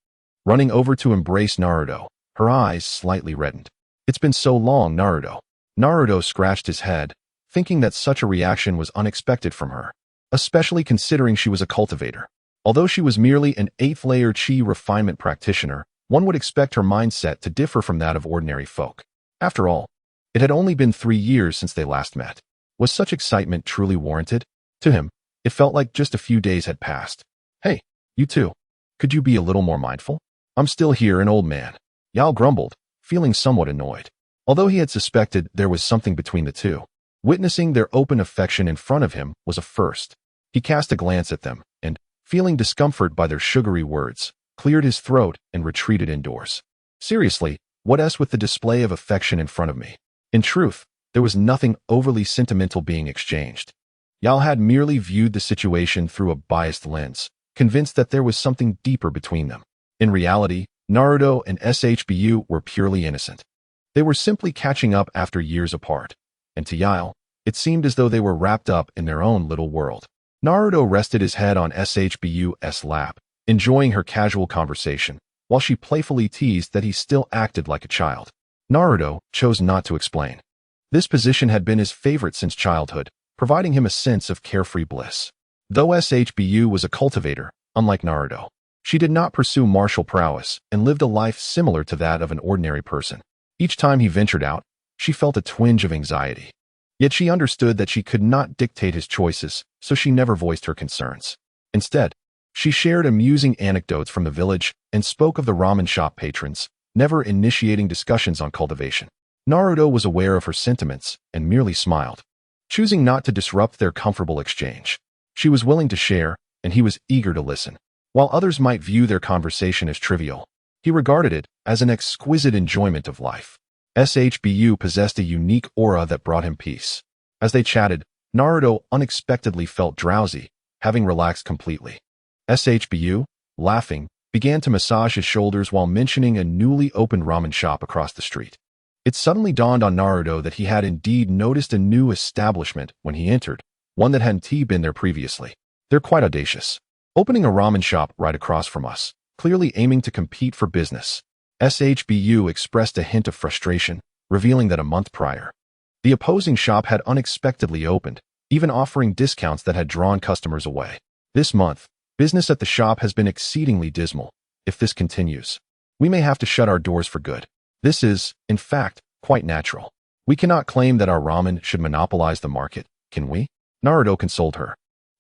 Running over to embrace Naruto, her eyes slightly reddened. "It's been so long, Naruto." Naruto scratched his head, thinking that such a reaction was unexpected from her, especially considering she was a cultivator. Although she was merely an 8th-layer chi refinement practitioner, one would expect her mindset to differ from that of ordinary folk. After all, it had only been 3 years since they last met. Was such excitement truly warranted? To him, it felt like just a few days had passed. "Hey, you two." Could you be a little more mindful? I'm still here, an old man. Yao grumbled, feeling somewhat annoyed. Although he had suspected there was something between the two, witnessing their open affection in front of him was a first. He cast a glance at them, and, feeling discomfort by their sugary words, cleared his throat and retreated indoors. Seriously, what's with the display of affection in front of me? In truth, there was nothing overly sentimental being exchanged. Yao had merely viewed the situation through a biased lens, convinced that there was something deeper between them. In reality, Naruto and SHBU were purely innocent. They were simply catching up after years apart, and to Yao, it seemed as though they were wrapped up in their own little world. Naruto rested his head on SHBU's lap, enjoying her casual conversation, while she playfully teased that he still acted like a child. Naruto chose not to explain. This position had been his favorite since childhood, providing him a sense of carefree bliss. Though SHBU was a cultivator, unlike Naruto, she did not pursue martial prowess and lived a life similar to that of an ordinary person. Each time he ventured out, she felt a twinge of anxiety. Yet she understood that she could not dictate his choices, so she never voiced her concerns. Instead, she shared amusing anecdotes from the village and spoke of the ramen shop patrons, never initiating discussions on cultivation. Naruto was aware of her sentiments and merely smiled, choosing not to disrupt their comfortable exchange. She was willing to share, and he was eager to listen. While others might view their conversation as trivial, he regarded it as an exquisite enjoyment of life. SHBU possessed a unique aura that brought him peace. As they chatted, Naruto unexpectedly felt drowsy, having relaxed completely. SHBU, laughing, began to massage his shoulders while mentioning a newly opened ramen shop across the street. It suddenly dawned on Naruto that he had indeed noticed a new establishment when he entered, one that hadn't been there previously. They're quite audacious. Opening a ramen shop right across from us, clearly aiming to compete for business. SHBU expressed a hint of frustration, revealing that a month prior, the opposing shop had unexpectedly opened, even offering discounts that had drawn customers away. This month, business at the shop has been exceedingly dismal. If this continues, we may have to shut our doors for good. This is, in fact, quite natural. We cannot claim that our ramen should monopolize the market, can we? Naruto consoled her,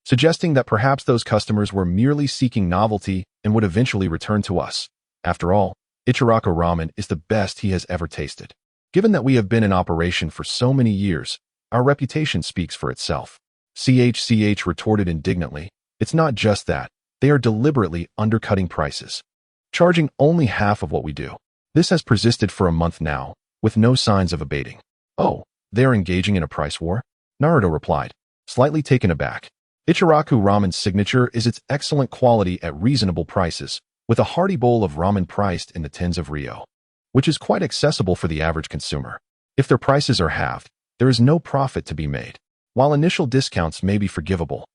suggesting that perhaps those customers were merely seeking novelty and would eventually return to us. After all, Ichiraku ramen is the best he has ever tasted. Given that we have been in operation for so many years, our reputation speaks for itself. CHCH retorted indignantly, it's not just that, they are deliberately undercutting prices, charging only half of what we do. This has persisted for a month now, with no signs of abating. Oh, they are engaging in a price war? Naruto replied, slightly taken aback. Ichiraku ramen's signature is its excellent quality at reasonable prices, with a hearty bowl of ramen priced in the tens of ryo, which is quite accessible for the average consumer. If their prices are halved, there is no profit to be made. While initial discounts may be forgivable,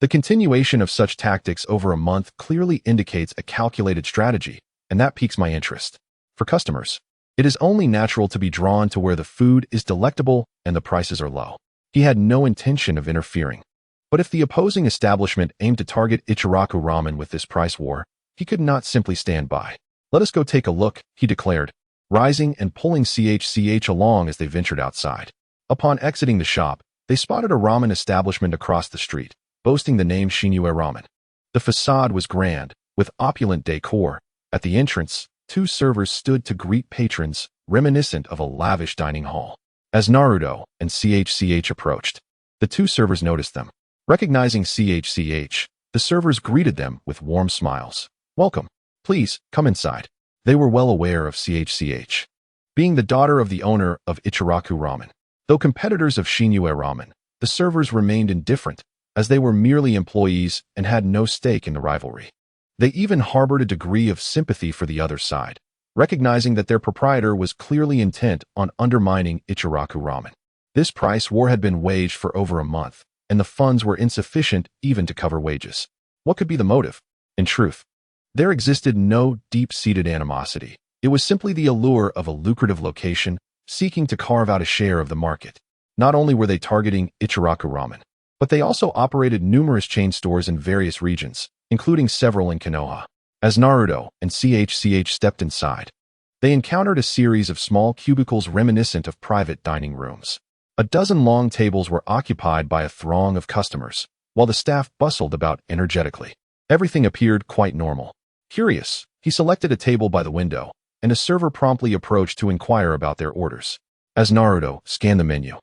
the continuation of such tactics over a month clearly indicates a calculated strategy, and that piques my interest. For customers, it is only natural to be drawn to where the food is delectable and the prices are low. He had no intention of interfering. But if the opposing establishment aimed to target Ichiraku ramen with this price war, he could not simply stand by. Let us go take a look, he declared, rising and pulling CHCH along as they ventured outside. Upon exiting the shop, they spotted a ramen establishment across the street, boasting the name Shinjutsu ramen. The facade was grand, with opulent decor. At the entrance, two servers stood to greet patrons, reminiscent of a lavish dining hall. As Naruto and CHCH approached, the two servers noticed them. Recognizing CHCH, the servers greeted them with warm smiles. Welcome. Please, come inside. They were well aware of CHCH, being the daughter of the owner of Ichiraku ramen. Though competitors of Shinjutsu ramen, the servers remained indifferent, as they were merely employees and had no stake in the rivalry. They even harbored a degree of sympathy for the other side, recognizing that their proprietor was clearly intent on undermining Ichiraku ramen. This price war had been waged for over a month, and the funds were insufficient even to cover wages. What could be the motive? In truth, there existed no deep-seated animosity. It was simply the allure of a lucrative location, seeking to carve out a share of the market. Not only were they targeting Ichiraku ramen, but they also operated numerous chain stores in various regions, including several in Konoha. As Naruto and CHCH stepped inside, they encountered a series of small cubicles reminiscent of private dining rooms. A dozen long tables were occupied by a throng of customers, while the staff bustled about energetically. Everything appeared quite normal. Curious, he selected a table by the window, and a server promptly approached to inquire about their orders. As Naruto scanned the menu,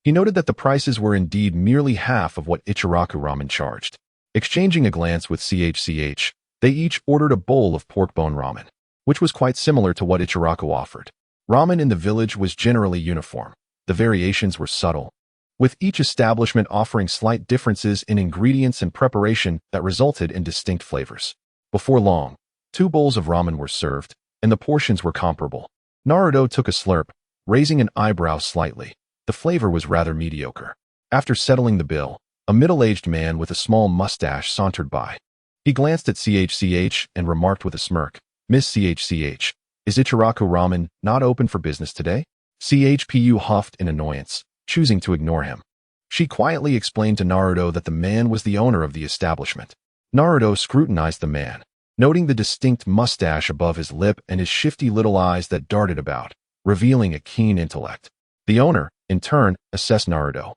he noted that the prices were indeed merely half of what Ichiraku Ramen charged. Exchanging a glance with CHCH, they each ordered a bowl of pork bone ramen, which was quite similar to what Ichiraku offered. Ramen in the village was generally uniform. The variations were subtle, with each establishment offering slight differences in ingredients and preparation that resulted in distinct flavors. Before long, 2 bowls of ramen were served, and the portions were comparable. Naruto took a slurp, raising an eyebrow slightly. The flavor was rather mediocre. After settling the bill, a middle-aged man with a small mustache sauntered by. He glanced at CHCH and remarked with a smirk, "Miss CHCH, is Ichiraku Ramen not open for business today?" CHPU huffed in annoyance, choosing to ignore him. She quietly explained to Naruto that the man was the owner of the establishment. Naruto scrutinized the man, noting the distinct mustache above his lip and his shifty little eyes that darted about, revealing a keen intellect. The owner, in turn, assessed Naruto,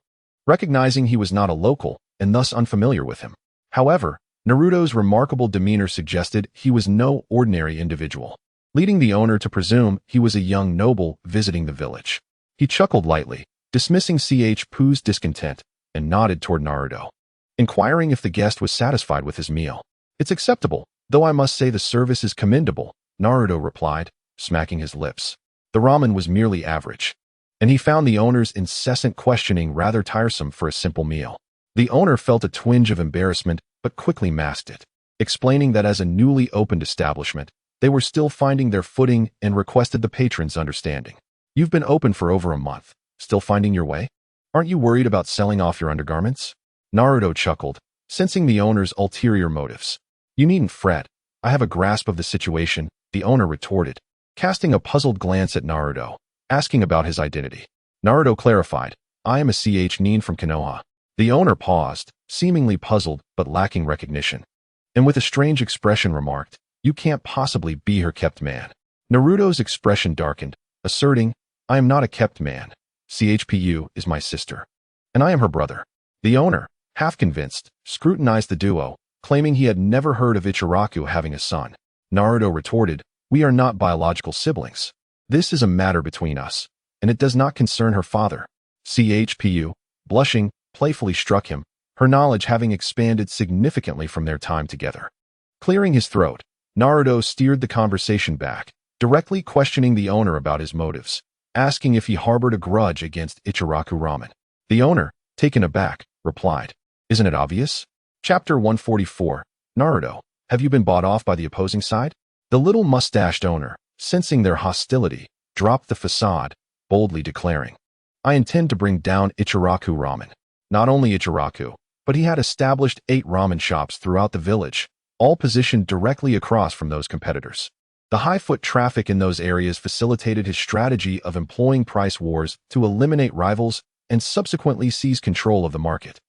recognizing he was not a local and thus unfamiliar with him. However, Naruto's remarkable demeanor suggested he was no ordinary individual, leading the owner to presume he was a young noble visiting the village. He chuckled lightly, dismissing CHPU's discontent, and nodded toward Naruto, inquiring if the guest was satisfied with his meal. "It's acceptable, though I must say the service is commendable," Naruto replied, smacking his lips. The ramen was merely average, and he found the owner's incessant questioning rather tiresome for a simple meal. The owner felt a twinge of embarrassment, but quickly masked it, explaining that as a newly opened establishment, they were still finding their footing and requested the patrons' understanding. "You've been open for over a month. Still finding your way? Aren't you worried about selling off your undergarments?" Naruto chuckled, sensing the owner's ulterior motives. "You needn't fret. I have a grasp of the situation," the owner retorted, casting a puzzled glance at Naruto, asking about his identity. Naruto clarified, "I am a CH Nin from Konoha." The owner paused, seemingly puzzled but lacking recognition, and with a strange expression remarked, "You can't possibly be her kept man." Naruto's expression darkened, asserting, "I am not a kept man. CHPU is my sister, and I am her brother." The owner, half convinced, scrutinized the duo, claiming he had never heard of Ichiraku having a son. Naruto retorted, "We are not biological siblings. This is a matter between us, and it does not concern her father." CHPU, blushing, playfully struck him, her knowledge having expanded significantly from their time together. Clearing his throat, Naruto steered the conversation back, directly questioning the owner about his motives, asking if he harbored a grudge against Ichiraku Ramen. The owner, taken aback, replied, "Isn't it obvious?" Chapter 144, Naruto, have you been bought off by the opposing side? The little mustached owner, sensing their hostility, dropped the facade, boldly declaring, "I intend to bring down Ichiraku Ramen." Not only Ichiraku, but he had established 8 ramen shops throughout the village, all positioned directly across from those competitors. The high foot traffic in those areas facilitated his strategy of employing price wars to eliminate rivals and subsequently seize control of the market.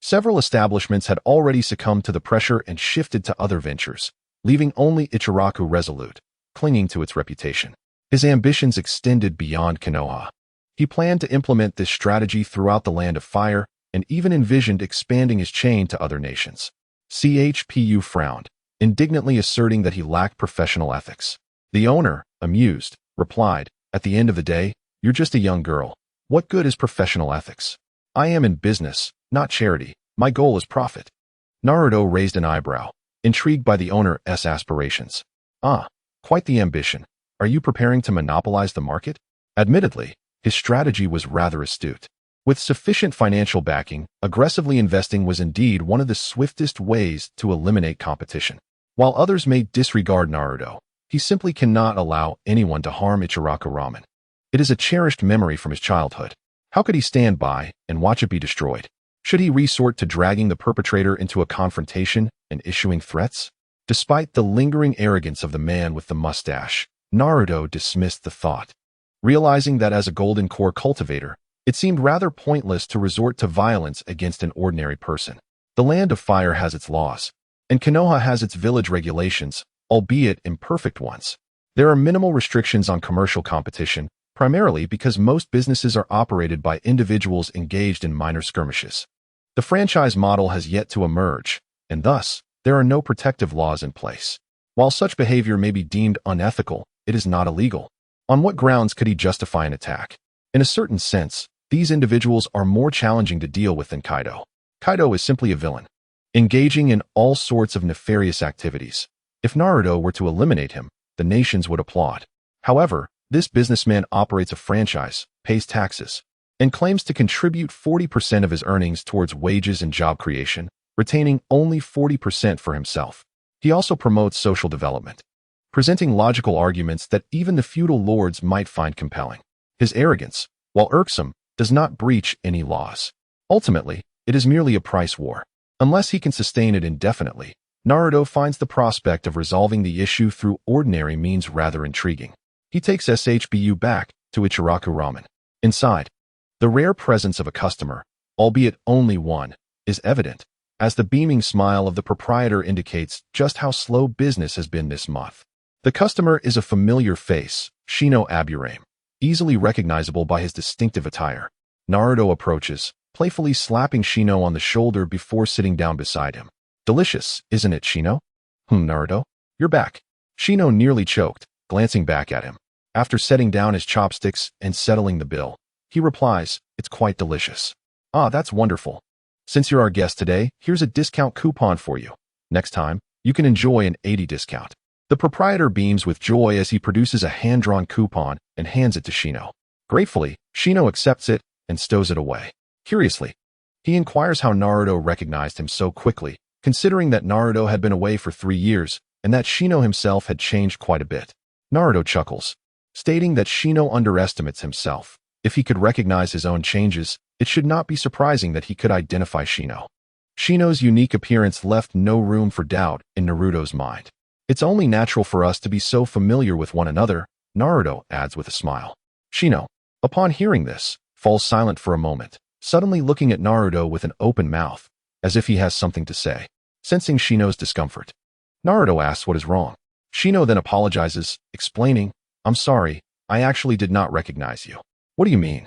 Several establishments had already succumbed to the pressure and shifted to other ventures, leaving only Ichiraku resolute, clinging to its reputation. His ambitions extended beyond Konoha. He planned to implement this strategy throughout the Land of Fire and even envisioned expanding his chain to other nations. CHPU frowned, indignantly asserting that he lacked professional ethics. The owner, amused, replied, "At the end of the day, you're just a young girl. What good is professional ethics? I am in business, not charity. My goal is profit." Naruto raised an eyebrow, intrigued by the owner's aspirations. "Ah, quite the ambition. Are you preparing to monopolize the market?" Admittedly, his strategy was rather astute. With sufficient financial backing, aggressively investing was indeed one of the swiftest ways to eliminate competition. While others may disregard Naruto, he simply cannot allow anyone to harm Ichiraku Ramen. It is a cherished memory from his childhood. How could he stand by and watch it be destroyed? Should he resort to dragging the perpetrator into a confrontation and issuing threats? Despite the lingering arrogance of the man with the mustache, Naruto dismissed the thought. Realizing that as a golden core cultivator, it seemed rather pointless to resort to violence against an ordinary person. The Land of Fire has its laws, and Konoha has its village regulations, albeit imperfect ones. There are minimal restrictions on commercial competition, primarily because most businesses are operated by individuals engaged in minor skirmishes. The franchise model has yet to emerge, and thus, there are no protective laws in place. While such behavior may be deemed unethical, it is not illegal. On what grounds could he justify an attack? In a certain sense, these individuals are more challenging to deal with than Kaido. Kaido is simply a villain, engaging in all sorts of nefarious activities. If Naruto were to eliminate him, the nations would applaud. However, this businessman operates a franchise, pays taxes, and claims to contribute 40% of his earnings towards wages and job creation, retaining only 40% for himself. He also promotes social development, presenting logical arguments that even the feudal lords might find compelling. His arrogance, while irksome, does not breach any laws. Ultimately, it is merely a price war. Unless he can sustain it indefinitely, Naruto finds the prospect of resolving the issue through ordinary means rather intriguing. He takes SHBU back to Ichiraku Ramen. Inside, the rare presence of a customer, albeit only one, is evident, as the beaming smile of the proprietor indicates just how slow business has been this month. The customer is a familiar face, Shino Aburame, easily recognizable by his distinctive attire. Naruto approaches, playfully slapping Shino on the shoulder before sitting down beside him. Delicious, isn't it, Shino? Naruto? You're back. Shino nearly choked, glancing back at him. After setting down his chopsticks and settling the bill, he replies, it's quite delicious. Ah, that's wonderful. Since you're our guest today, here's a discount coupon for you. Next time, you can enjoy an 80 discount. The proprietor beams with joy as he produces a hand-drawn coupon and hands it to Shino. Gratefully, Shino accepts it and stows it away. Curiously, he inquires how Naruto recognized him so quickly, considering that Naruto had been away for 3 years and that Shino himself had changed quite a bit. Naruto chuckles, stating that Shino underestimates himself. If he could recognize his own changes, it should not be surprising that he could identify Shino. Shino's unique appearance left no room for doubt in Naruto's mind. It's only natural for us to be so familiar with one another, Naruto adds with a smile. Shino, upon hearing this, falls silent for a moment, suddenly looking at Naruto with an open mouth, as if he has something to say. Sensing Shino's discomfort, Naruto asks what is wrong. Shino then apologizes, explaining, I'm sorry, I actually did not recognize you. What do you mean?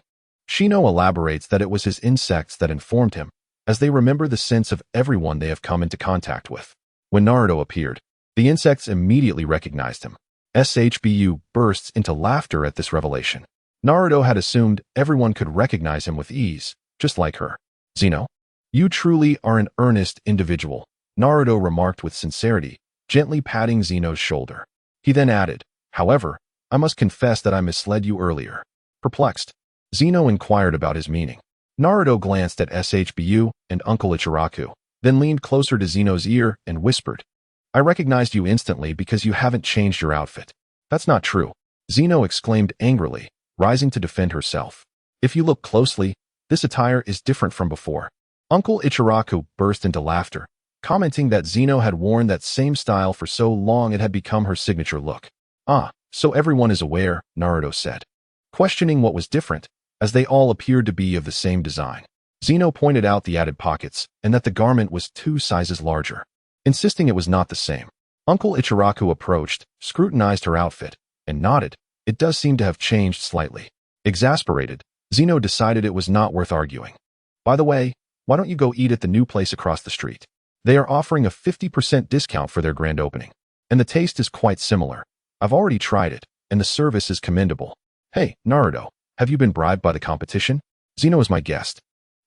Shino elaborates that it was his insects that informed him, as they remember the scents of everyone they have come into contact with. When Naruto appeared, the insects immediately recognized him. SHBU bursts into laughter at this revelation. Naruto had assumed everyone could recognize him with ease, just like her. Zeno, you truly are an earnest individual, Naruto remarked with sincerity, gently patting Zeno's shoulder. He then added, however, I must confess that I misled you earlier. Perplexed, Zeno inquired about his meaning. Naruto glanced at SHBU and Uncle Ichiraku, then leaned closer to Zeno's ear and whispered, I recognized you instantly because you haven't changed your outfit. That's not true, Zeno exclaimed angrily, rising to defend herself. If you look closely, this attire is different from before. Uncle Ichiraku burst into laughter, commenting that Zeno had worn that same style for so long it had become her signature look. Ah, so everyone is aware, Naruto said, questioning what was different, as they all appeared to be of the same design. Zeno pointed out the added pockets and that the garment was 2 sizes larger, insisting it was not the same. Uncle Ichiraku approached, scrutinized her outfit, and nodded. It does seem to have changed slightly. Exasperated, Zeno decided it was not worth arguing. By the way, why don't you go eat at the new place across the street? They are offering a 50% discount for their grand opening, and the taste is quite similar. I've already tried it, and the service is commendable. Hey, Naruto, have you been bribed by the competition? Zeno is my guest.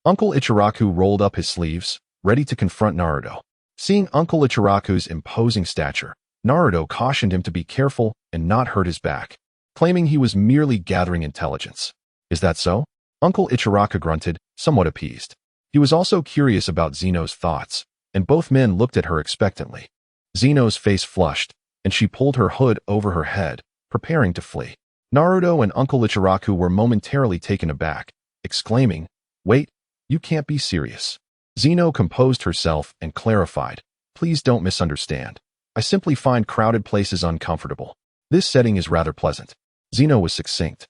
Uncle Ichiraku rolled up his sleeves, ready to confront Naruto. Seeing Uncle Ichiraku's imposing stature, Naruto cautioned him to be careful and not hurt his back, claiming he was merely gathering intelligence. Is that so? Uncle Ichiraku grunted, somewhat appeased. He was also curious about Zeno's thoughts, and both men looked at her expectantly. Zeno's face flushed, and she pulled her hood over her head, preparing to flee. Naruto and Uncle Ichiraku were momentarily taken aback, exclaiming, Wait, you can't be serious. Zeno composed herself and clarified, Please don't misunderstand. I simply find crowded places uncomfortable. This setting is rather pleasant. Zeno was succinct,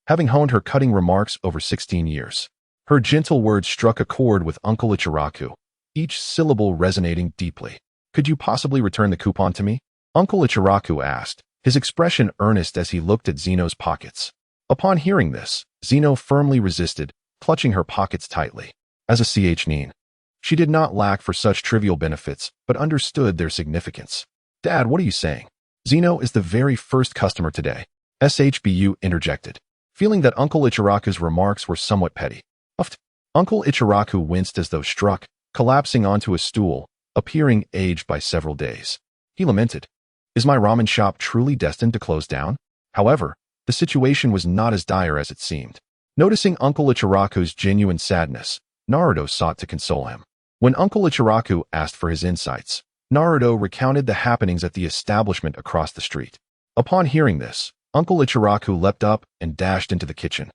having honed her cutting remarks over 16 years. Her gentle words struck a chord with Uncle Ichiraku, each syllable resonating deeply. Could you possibly return the coupon to me? Uncle Ichiraku asked, his expression earnest as he looked at Zeno's pockets. Upon hearing this, Zeno firmly resisted, clutching her pockets tightly. As a ch nin, she did not lack for such trivial benefits, but understood their significance. Dad, what are you saying? Zeno is the very first customer today. SHBU interjected, feeling that Uncle Ichiraku's remarks were somewhat petty. Uffed. Uncle Ichiraku winced as though struck, collapsing onto a stool, appearing aged by several days. He lamented, "Is my ramen shop truly destined to close down?" However, the situation was not as dire as it seemed. Noticing Uncle Ichiraku's genuine sadness, Naruto sought to console him. When Uncle Ichiraku asked for his insights, Naruto recounted the happenings at the establishment across the street. Upon hearing this, Uncle Ichiraku leapt up and dashed into the kitchen,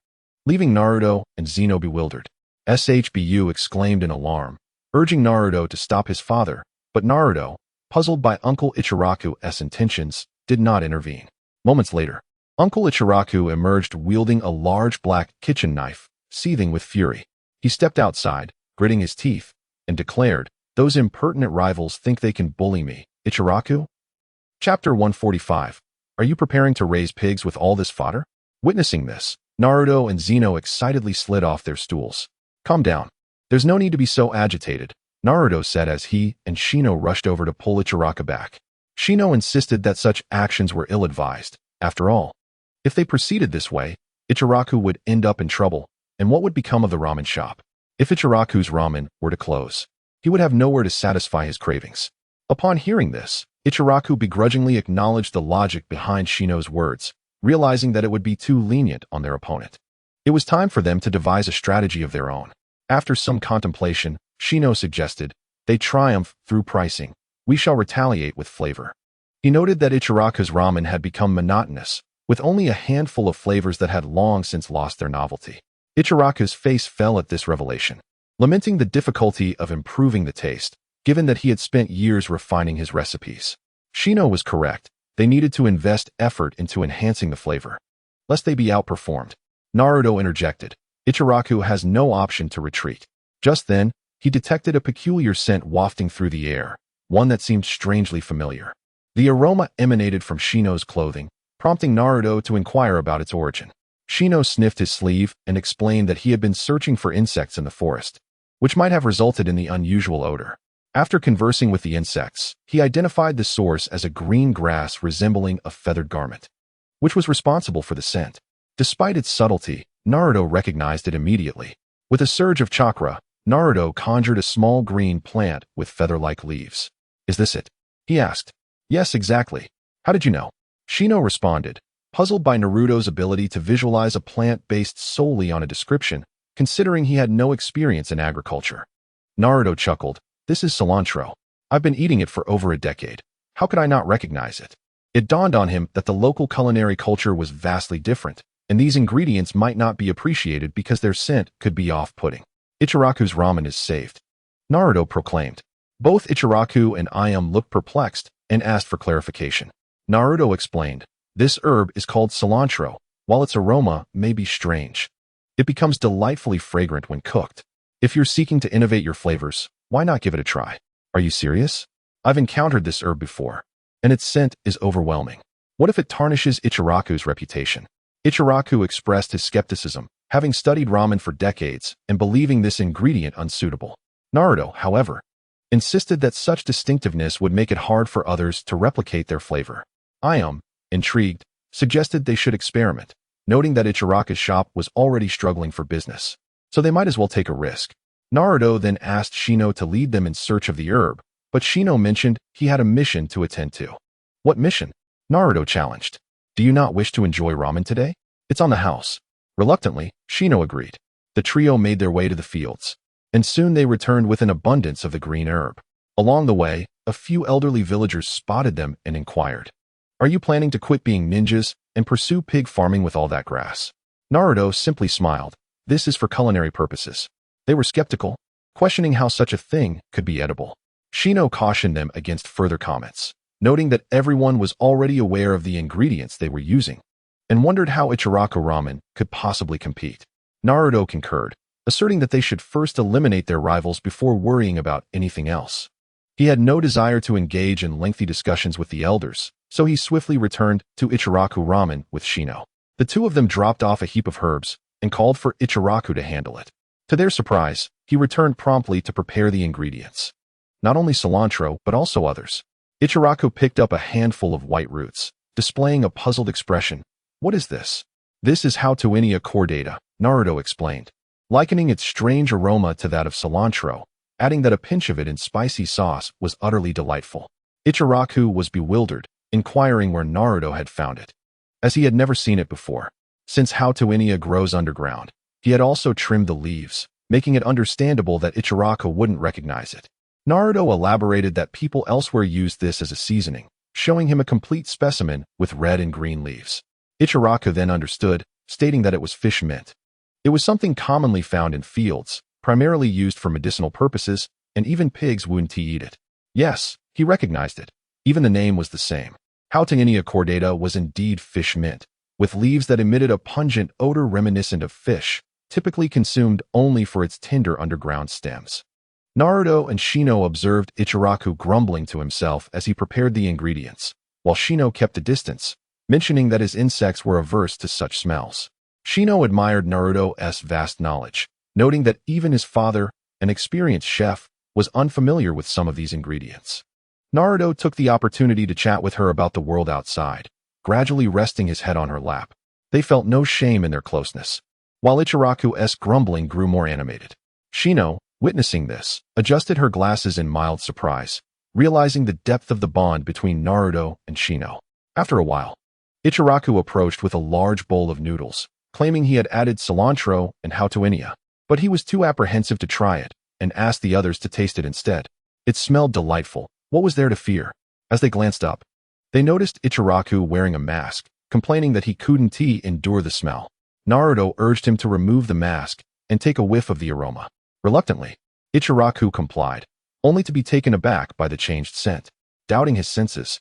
leaving Naruto and Zeno bewildered. SHBU exclaimed in alarm, urging Naruto to stop his father, but Naruto, puzzled by Uncle Ichiraku's intentions, did not intervene. Moments later, Uncle Ichiraku emerged wielding a large black kitchen knife, seething with fury. He stepped outside, gritting his teeth, and declared, "Those impertinent rivals think they can bully me, Ichiraku?" Chapter 145. Are you preparing to raise pigs with all this fodder? Witnessing this, Naruto and Zeno excitedly slid off their stools. Calm down. There's no need to be so agitated, Naruto said as he and Shino rushed over to pull Ichiraku back. Shino insisted that such actions were ill-advised. After all, if they proceeded this way, Ichiraku would end up in trouble, and what would become of the ramen shop? If Ichiraku's ramen were to close, he would have nowhere to satisfy his cravings. Upon hearing this, Ichiraku begrudgingly acknowledged the logic behind Shino's words, realizing that it would be too lenient on their opponent. It was time for them to devise a strategy of their own. After some contemplation, Shino suggested, "They triumph through pricing. We shall retaliate with flavor." He noted that Ichiraku's ramen had become monotonous, with only a handful of flavors that had long since lost their novelty. Ichiraku's face fell at this revelation, lamenting the difficulty of improving the taste, given that he had spent years refining his recipes. Shino was correct. They needed to invest effort into enhancing the flavor, lest they be outperformed. Naruto interjected, "Ichiraku has no option to retreat." Just then, he detected a peculiar scent wafting through the air, one that seemed strangely familiar. The aroma emanated from Shino's clothing, prompting Naruto to inquire about its origin. Shino sniffed his sleeve and explained that he had been searching for insects in the forest, which might have resulted in the unusual odor. After conversing with the insects, he identified the source as a green grass resembling a feathered garment, which was responsible for the scent. Despite its subtlety, Naruto recognized it immediately. With a surge of chakra, Naruto conjured a small green plant with feather-like leaves. "Is this it?" he asked. "Yes, exactly. How did you know?" Shino responded, puzzled by Naruto's ability to visualize a plant based solely on a description, considering he had no experience in agriculture. Naruto chuckled, "This is cilantro. I've been eating it for over a decade. How could I not recognize it?" It dawned on him that the local culinary culture was vastly different, and these ingredients might not be appreciated because their scent could be off-putting. "Ichiraku's ramen is saved," Naruto proclaimed. Both Ichiraku and Ayam looked perplexed and asked for clarification. Naruto explained, "This herb is called cilantro. While its aroma may be strange, it becomes delightfully fragrant when cooked. If you're seeking to innovate your flavors, why not give it a try?" "Are you serious? I've encountered this herb before, and its scent is overwhelming. What if it tarnishes Ichiraku's reputation?" Ichiraku expressed his skepticism, having studied ramen for decades and believing this ingredient unsuitable. Naruto, however, insisted that such distinctiveness would make it hard for others to replicate their flavor. Ayam, intrigued, suggested they should experiment, noting that Ichiraku's shop was already struggling for business, so they might as well take a risk. Naruto then asked Shino to lead them in search of the herb, but Shino mentioned he had a mission to attend to. "What mission?" Naruto challenged. "Do you not wish to enjoy ramen today? It's on the house." Reluctantly, Shino agreed. The trio made their way to the fields, and soon they returned with an abundance of the green herb. Along the way, a few elderly villagers spotted them and inquired, "Are you planning to quit being ninjas and pursue pig farming with all that grass?" Naruto simply smiled. "This is for culinary purposes." They were skeptical, questioning how such a thing could be edible. Shino cautioned them against further comments, noting that everyone was already aware of the ingredients they were using, and wondered how Ichiraku ramen could possibly compete. Naruto concurred, asserting that they should first eliminate their rivals before worrying about anything else. He had no desire to engage in lengthy discussions with the elders, so he swiftly returned to Ichiraku ramen with Shino. The two of them dropped off a heap of herbs and called for Ichiraku to handle it. To their surprise, he returned promptly to prepare the ingredients. Not only cilantro, but also others. Ichiraku picked up a handful of white roots, displaying a puzzled expression. What is this? This is Houtuinia cordata, Naruto explained, likening its strange aroma to that of cilantro, adding that a pinch of it in spicy sauce was utterly delightful. Ichiraku was bewildered, inquiring where Naruto had found it, as he had never seen it before. Since Houtuinia grows underground, he had also trimmed the leaves, making it understandable that Ichiraku wouldn't recognize it. Naruto elaborated that people elsewhere used this as a seasoning, showing him a complete specimen with red and green leaves. Ichiraku then understood, stating that it was fish mint. It was something commonly found in fields, primarily used for medicinal purposes, and even pigs wouldn't eat it. Yes, he recognized it. Even the name was the same. Houtuinia cordata was indeed fish mint, with leaves that emitted a pungent odor reminiscent of fish, typically consumed only for its tender underground stems. Naruto and Shino observed Ichiraku grumbling to himself as he prepared the ingredients, while Shino kept a distance, mentioning that his insects were averse to such smells. Shino admired Naruto's vast knowledge, noting that even his father, an experienced chef, was unfamiliar with some of these ingredients. Naruto took the opportunity to chat with her about the world outside, gradually resting his head on her lap. They felt no shame in their closeness, while Ichiraku's grumbling grew more animated. Shino, witnessing this, adjusted her glasses in mild surprise, realizing the depth of the bond between Naruto and Shino. After a while, Ichiraku approached with a large bowl of noodles, claiming he had added cilantro and Houtuinia, but he was too apprehensive to try it and asked the others to taste it instead. It smelled delightful. What was there to fear? As they glanced up, they noticed Ichiraku wearing a mask, complaining that he couldn't endure the smell. Naruto urged him to remove the mask and take a whiff of the aroma. Reluctantly, Ichiraku complied, only to be taken aback by the changed scent. Doubting his senses,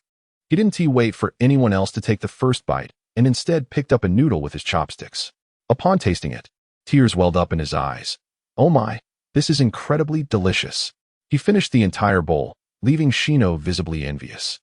he didn't wait for anyone else to take the first bite and instead picked up a noodle with his chopsticks. Upon tasting it, tears welled up in his eyes. Oh my, this is incredibly delicious. He finished the entire bowl, leaving Shino visibly envious.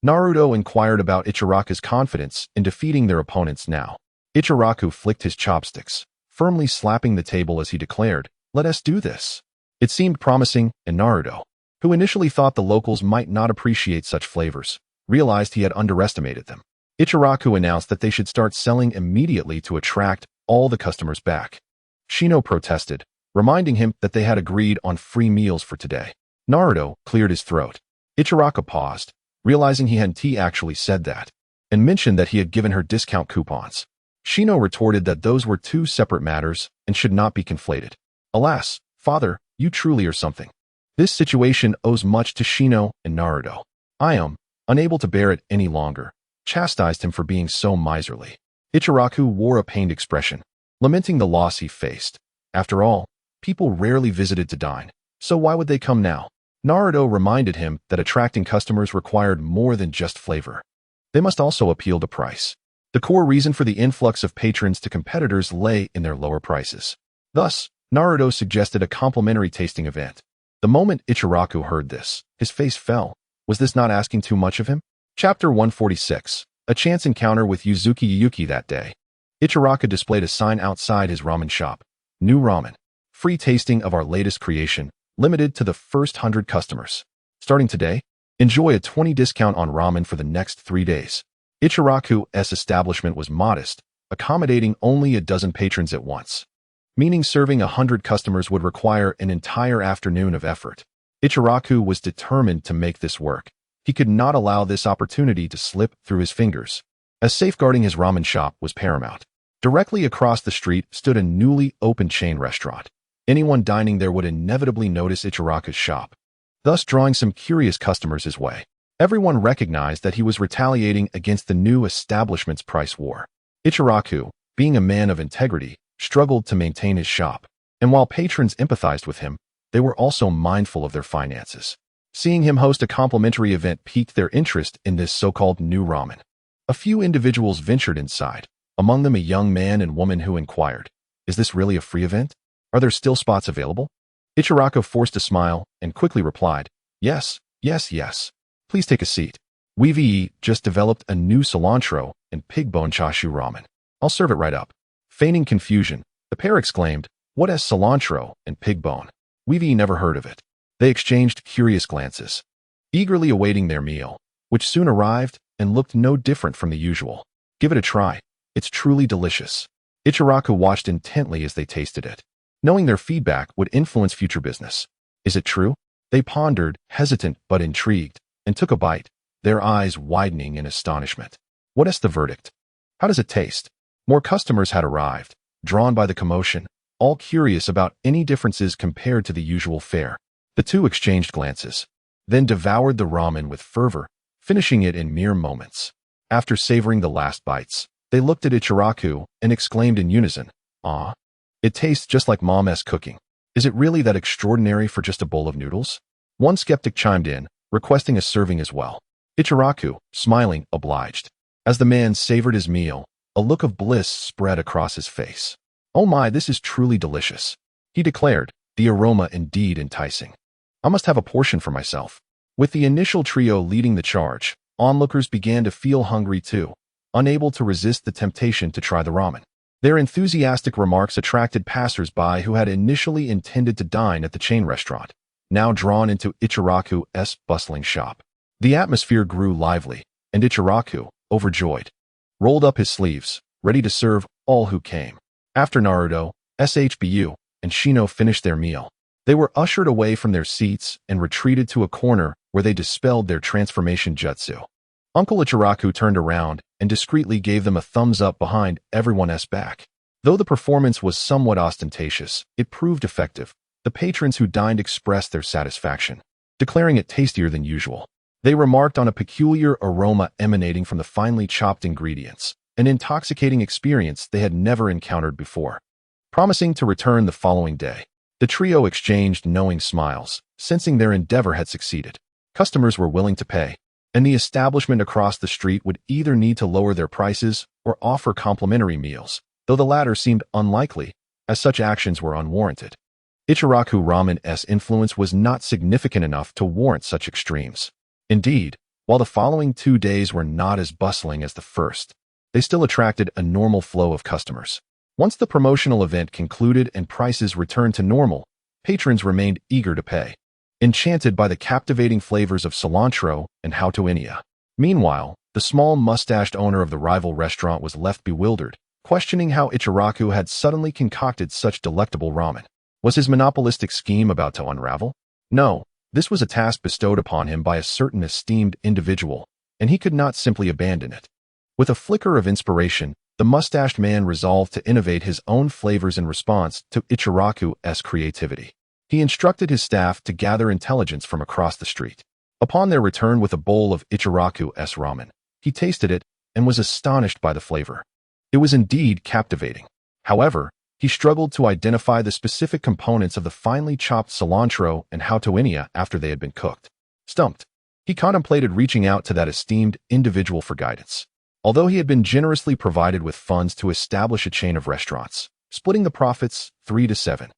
Naruto inquired about Ichiraku's confidence in defeating their opponents now. Ichiraku flicked his chopsticks, firmly slapping the table as he declared, "Let us do this." It seemed promising, and Naruto, who initially thought the locals might not appreciate such flavors, realized he had underestimated them. Ichiraku announced that they should start selling immediately to attract all the customers back. Shino protested, reminding him that they had agreed on free meals for today. Naruto cleared his throat. Ichiraku paused, realizing he hadn't actually said that, and mentioned that he had given her discount coupons. Shino retorted that those were two separate matters and should not be conflated. Alas, father, you truly are something. This situation owes much to Shino and Naruto. I am, unable to bear it any longer, chastised him for being so miserly. Ichiraku wore a pained expression, lamenting the loss he faced. After all, people rarely visited to dine, so why would they come now? Naruto reminded him that attracting customers required more than just flavor. They must also appeal to price. The core reason for the influx of patrons to competitors lay in their lower prices. Thus, Naruto suggested a complimentary tasting event. The moment Ichiraku heard this, his face fell. Was this not asking too much of him? Chapter 146. A chance encounter with Yuzuki that day. Ichiraku displayed a sign outside his ramen shop. New ramen. Free tasting of our latest creation, limited to the first 100 customers. Starting today, enjoy a 20% discount on ramen for the next 3 days. Ichiraku's establishment was modest, accommodating only a dozen patrons at once, meaning serving 100 customers would require an entire afternoon of effort. Ichiraku was determined to make this work. He could not allow this opportunity to slip through his fingers, as safeguarding his ramen shop was paramount. Directly across the street stood a newly opened chain restaurant. Anyone dining there would inevitably notice Ichiraku's shop, thus drawing some curious customers his way. Everyone recognized that he was retaliating against the new establishment's price war. Ichiraku, being a man of integrity, struggled to maintain his shop, and while patrons empathized with him, they were also mindful of their finances. Seeing him host a complimentary event piqued their interest in this so-called new ramen. A few individuals ventured inside, among them a young man and woman who inquired, "Is this really a free event? Are there still spots available?" Ichiraku forced a smile and quickly replied, "Yes, yes, yes. Please take a seat. We've just developed a new cilantro and pig bone chashu ramen. I'll serve it right up." Feigning confusion, the pair exclaimed, "What is cilantro and pig bone? We've never heard of it." They exchanged curious glances. eagerly awaiting their meal, which soon arrived and looked no different from the usual. Give it a try. It's truly delicious. Ichiraku watched intently as they tasted it, knowing their feedback would influence future business. Is it true? They pondered, hesitant but intrigued, and took a bite, their eyes widening in astonishment. What is the verdict? How does it taste? More customers had arrived, drawn by the commotion, all curious about any differences compared to the usual fare. The two exchanged glances, then devoured the ramen with fervor, finishing it in mere moments. After savoring the last bites, they looked at Ichiraku and exclaimed in unison, "Ah, it tastes just like Mom's cooking. Is it really that extraordinary for just a bowl of noodles?" One skeptic chimed in, requesting a serving as well. Ichiraku, smiling, obliged. As the man savored his meal, a look of bliss spread across his face. "Oh my, this is truly delicious," he declared, the aroma indeed enticing. "I must have a portion for myself." With the initial trio leading the charge, onlookers began to feel hungry too, unable to resist the temptation to try the ramen. Their enthusiastic remarks attracted passers-by who had initially intended to dine at the chain restaurant, now drawn into Ichiraku's bustling shop. The atmosphere grew lively, and Ichiraku, overjoyed, rolled up his sleeves, ready to serve all who came. After Naruto, SHBU, and Shino finished their meal, they were ushered away from their seats and retreated to a corner where they dispelled their transformation jutsu. Uncle Ichiraku turned around and discreetly gave them a thumbs up behind everyone's back. Though the performance was somewhat ostentatious, it proved effective. The patrons who dined expressed their satisfaction, declaring it tastier than usual. They remarked on a peculiar aroma emanating from the finely chopped ingredients, an intoxicating experience they had never encountered before. Promising to return the following day, the trio exchanged knowing smiles, sensing their endeavor had succeeded. Customers were willing to pay, and the establishment across the street would either need to lower their prices or offer complimentary meals, though the latter seemed unlikely, as such actions were unwarranted. Ichiraku Ramen's influence was not significant enough to warrant such extremes. Indeed, while the following 2 days were not as bustling as the first, they still attracted a normal flow of customers. Once the promotional event concluded and prices returned to normal, patrons remained eager to pay, enchanted by the captivating flavors of cilantro and hautoinia. Meanwhile, the small mustached owner of the rival restaurant was left bewildered, questioning how Ichiraku had suddenly concocted such delectable ramen. Was his monopolistic scheme about to unravel? No, this was a task bestowed upon him by a certain esteemed individual, and he could not simply abandon it. With a flicker of inspiration, the mustached man resolved to innovate his own flavors in response to Ichiraku's creativity. He instructed his staff to gather intelligence from across the street. Upon their return with a bowl of Ichiraku's ramen, he tasted it and was astonished by the flavor. It was indeed captivating. However, he struggled to identify the specific components of the finely chopped cilantro and hautoinia after they had been cooked. Stumped, he contemplated reaching out to that esteemed individual for guidance. Although he had been generously provided with funds to establish a chain of restaurants, splitting the profits 3-7,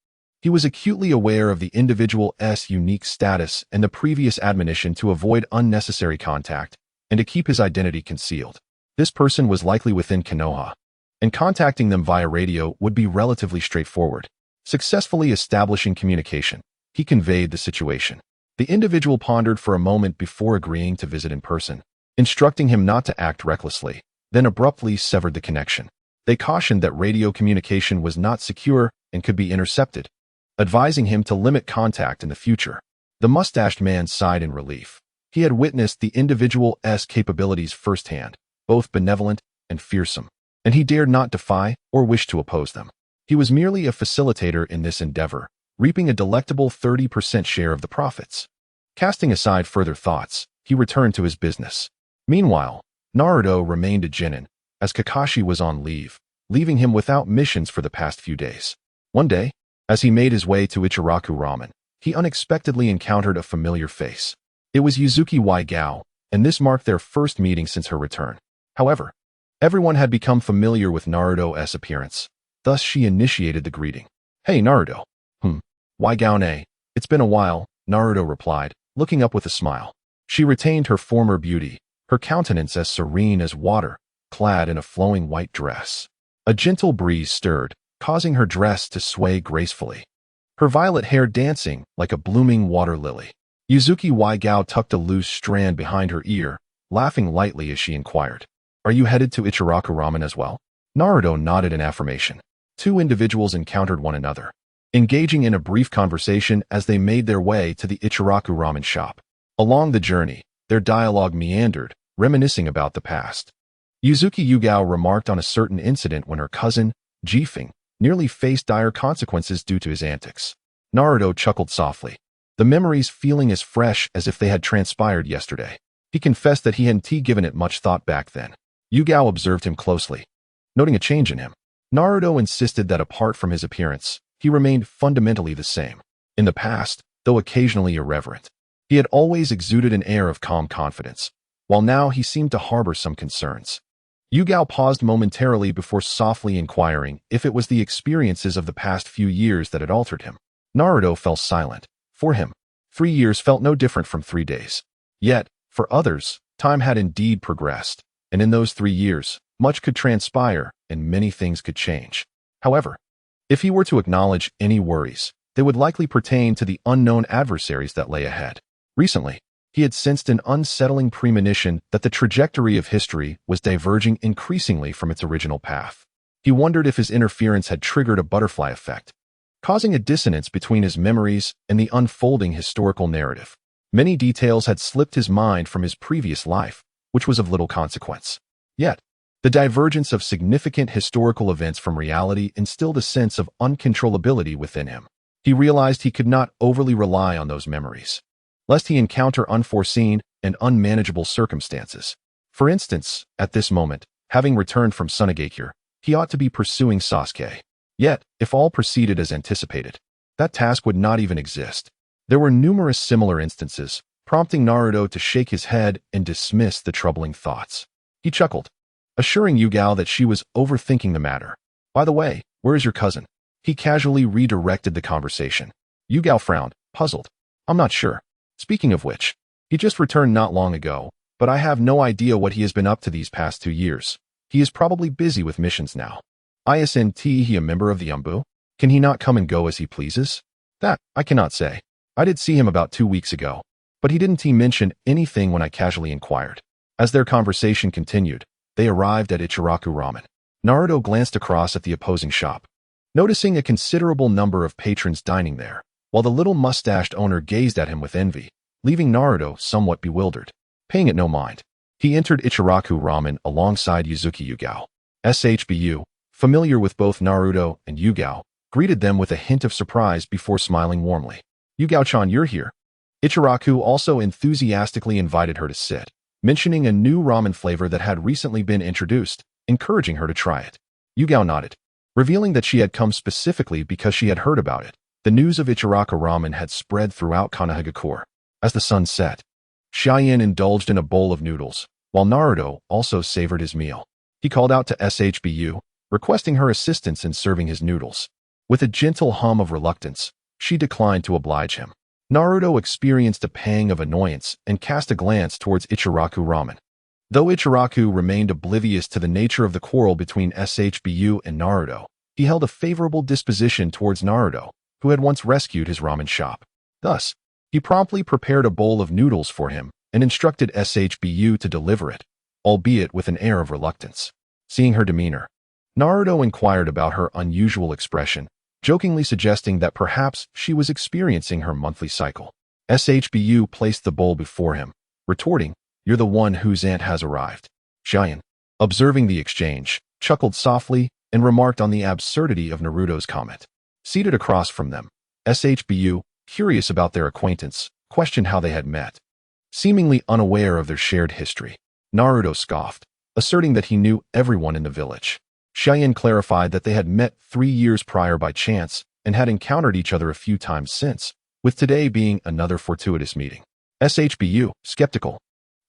he was acutely aware of the individual's unique status and the previous admonition to avoid unnecessary contact and to keep his identity concealed. This person was likely within Konoha, and contacting them via radio would be relatively straightforward. Successfully establishing communication, he conveyed the situation. The individual pondered for a moment before agreeing to visit in person, instructing him not to act recklessly, then abruptly severed the connection. They cautioned that radio communication was not secure and could be intercepted, advising him to limit contact in the future. The mustached man sighed in relief. He had witnessed the individual's capabilities firsthand, both benevolent and fearsome, and he dared not defy or wish to oppose them. He was merely a facilitator in this endeavor, reaping a delectable 30% share of the profits. Casting aside further thoughts, he returned to his business. Meanwhile, Naruto remained a genin, as Kakashi was on leave, leaving him without missions for the past few days. One day, as he made his way to Ichiraku Ramen, he unexpectedly encountered a familiar face. It was Yuzuki Waigao, and this marked their first meeting since her return. However, everyone had become familiar with Naruto's appearance, thus she initiated the greeting. "Hey, Naruto." Waigao-ne. "It's been a while," Naruto replied, looking up with a smile. She retained her former beauty, her countenance as serene as water, clad in a flowing white dress. A gentle breeze stirred, causing her dress to sway gracefully, her violet hair dancing like a blooming water lily. Yuzuki Gao tucked a loose strand behind her ear, laughing lightly as she inquired, "Are you headed to Ichiraku Ramen as well?" Naruto nodded in affirmation. Two individuals encountered one another, engaging in a brief conversation as they made their way to the Ichiraku Ramen shop. Along the journey, their dialogue meandered, reminiscing about the past. Yuzuki Yugao remarked on a certain incident when her cousin, Jifeng, nearly faced dire consequences due to his antics. Naruto chuckled softly, the memories feeling as fresh as if they had transpired yesterday. He confessed that he hadn't given it much thought back then. Yugao observed him closely, noting a change in him. Naruto insisted that apart from his appearance, he remained fundamentally the same. In the past, though occasionally irreverent, he had always exuded an air of calm confidence, while now he seemed to harbor some concerns. Yugao paused momentarily before softly inquiring if it was the experiences of the past few years that had altered him. Naruto fell silent. For him, 3 years felt no different from 3 days. Yet, for others, time had indeed progressed, and in those 3 years, much could transpire and many things could change. However, if he were to acknowledge any worries, they would likely pertain to the unknown adversaries that lay ahead. Recently, he had sensed an unsettling premonition that the trajectory of history was diverging increasingly from its original path. He wondered if his interference had triggered a butterfly effect, causing a dissonance between his memories and the unfolding historical narrative. Many details had slipped his mind from his previous life, which was of little consequence. Yet, the divergence of significant historical events from reality instilled a sense of uncontrollability within him. He realized he could not overly rely on those memories, lest he encounter unforeseen and unmanageable circumstances. For instance, at this moment, having returned from Sunagakure, he ought to be pursuing Sasuke. Yet, if all proceeded as anticipated, that task would not even exist. There were numerous similar instances, prompting Naruto to shake his head and dismiss the troubling thoughts. He chuckled, assuring Yugao that she was overthinking the matter. "By the way, where is your cousin?" He casually redirected the conversation. Yugao frowned, puzzled. "I'm not sure. Speaking of which, he just returned not long ago, but I have no idea what he has been up to these past 2 years. He is probably busy with missions now. Isn't he a member of the Umbu? Can he not come and go as he pleases?" "That, I cannot say. I did see him about 2 weeks ago, but he didn't mention anything when I casually inquired." As their conversation continued, they arrived at Ichiraku Ramen. Naruto glanced across at the opposing shop, noticing a considerable number of patrons dining there, while the little mustached owner gazed at him with envy, leaving Naruto somewhat bewildered. Paying it no mind, he entered Ichiraku Ramen alongside Yuzuki Yugao. SHBU, familiar with both Naruto and Yugao, greeted them with a hint of surprise before smiling warmly. "Yugao-chan, you're here." Ichiraku also enthusiastically invited her to sit, mentioning a new ramen flavor that had recently been introduced, encouraging her to try it. Yugao nodded, revealing that she had come specifically because she had heard about it. The news of Ichiraku Ramen had spread throughout Konohagakure. As the sun set, Cheyenne indulged in a bowl of noodles, while Naruto also savored his meal. He called out to SHBU, requesting her assistance in serving his noodles. With a gentle hum of reluctance, she declined to oblige him. Naruto experienced a pang of annoyance and cast a glance towards Ichiraku Ramen. Though Ichiraku remained oblivious to the nature of the quarrel between SHBU and Naruto, he held a favorable disposition towards Naruto, who had once rescued his ramen shop. Thus, he promptly prepared a bowl of noodles for him and instructed SHBU to deliver it, albeit with an air of reluctance. Seeing her demeanor, Naruto inquired about her unusual expression, jokingly suggesting that perhaps she was experiencing her monthly cycle. SHBU placed the bowl before him, retorting, "You're the one whose aunt has arrived." Cheyenne, observing the exchange, chuckled softly and remarked on the absurdity of Naruto's comment. Seated across from them, SHBU, curious about their acquaintance, questioned how they had met. Seemingly unaware of their shared history, Naruto scoffed, asserting that he knew everyone in the village. Cheyenne clarified that they had met 3 years prior by chance and had encountered each other a few times since, with today being another fortuitous meeting. SHBU, skeptical,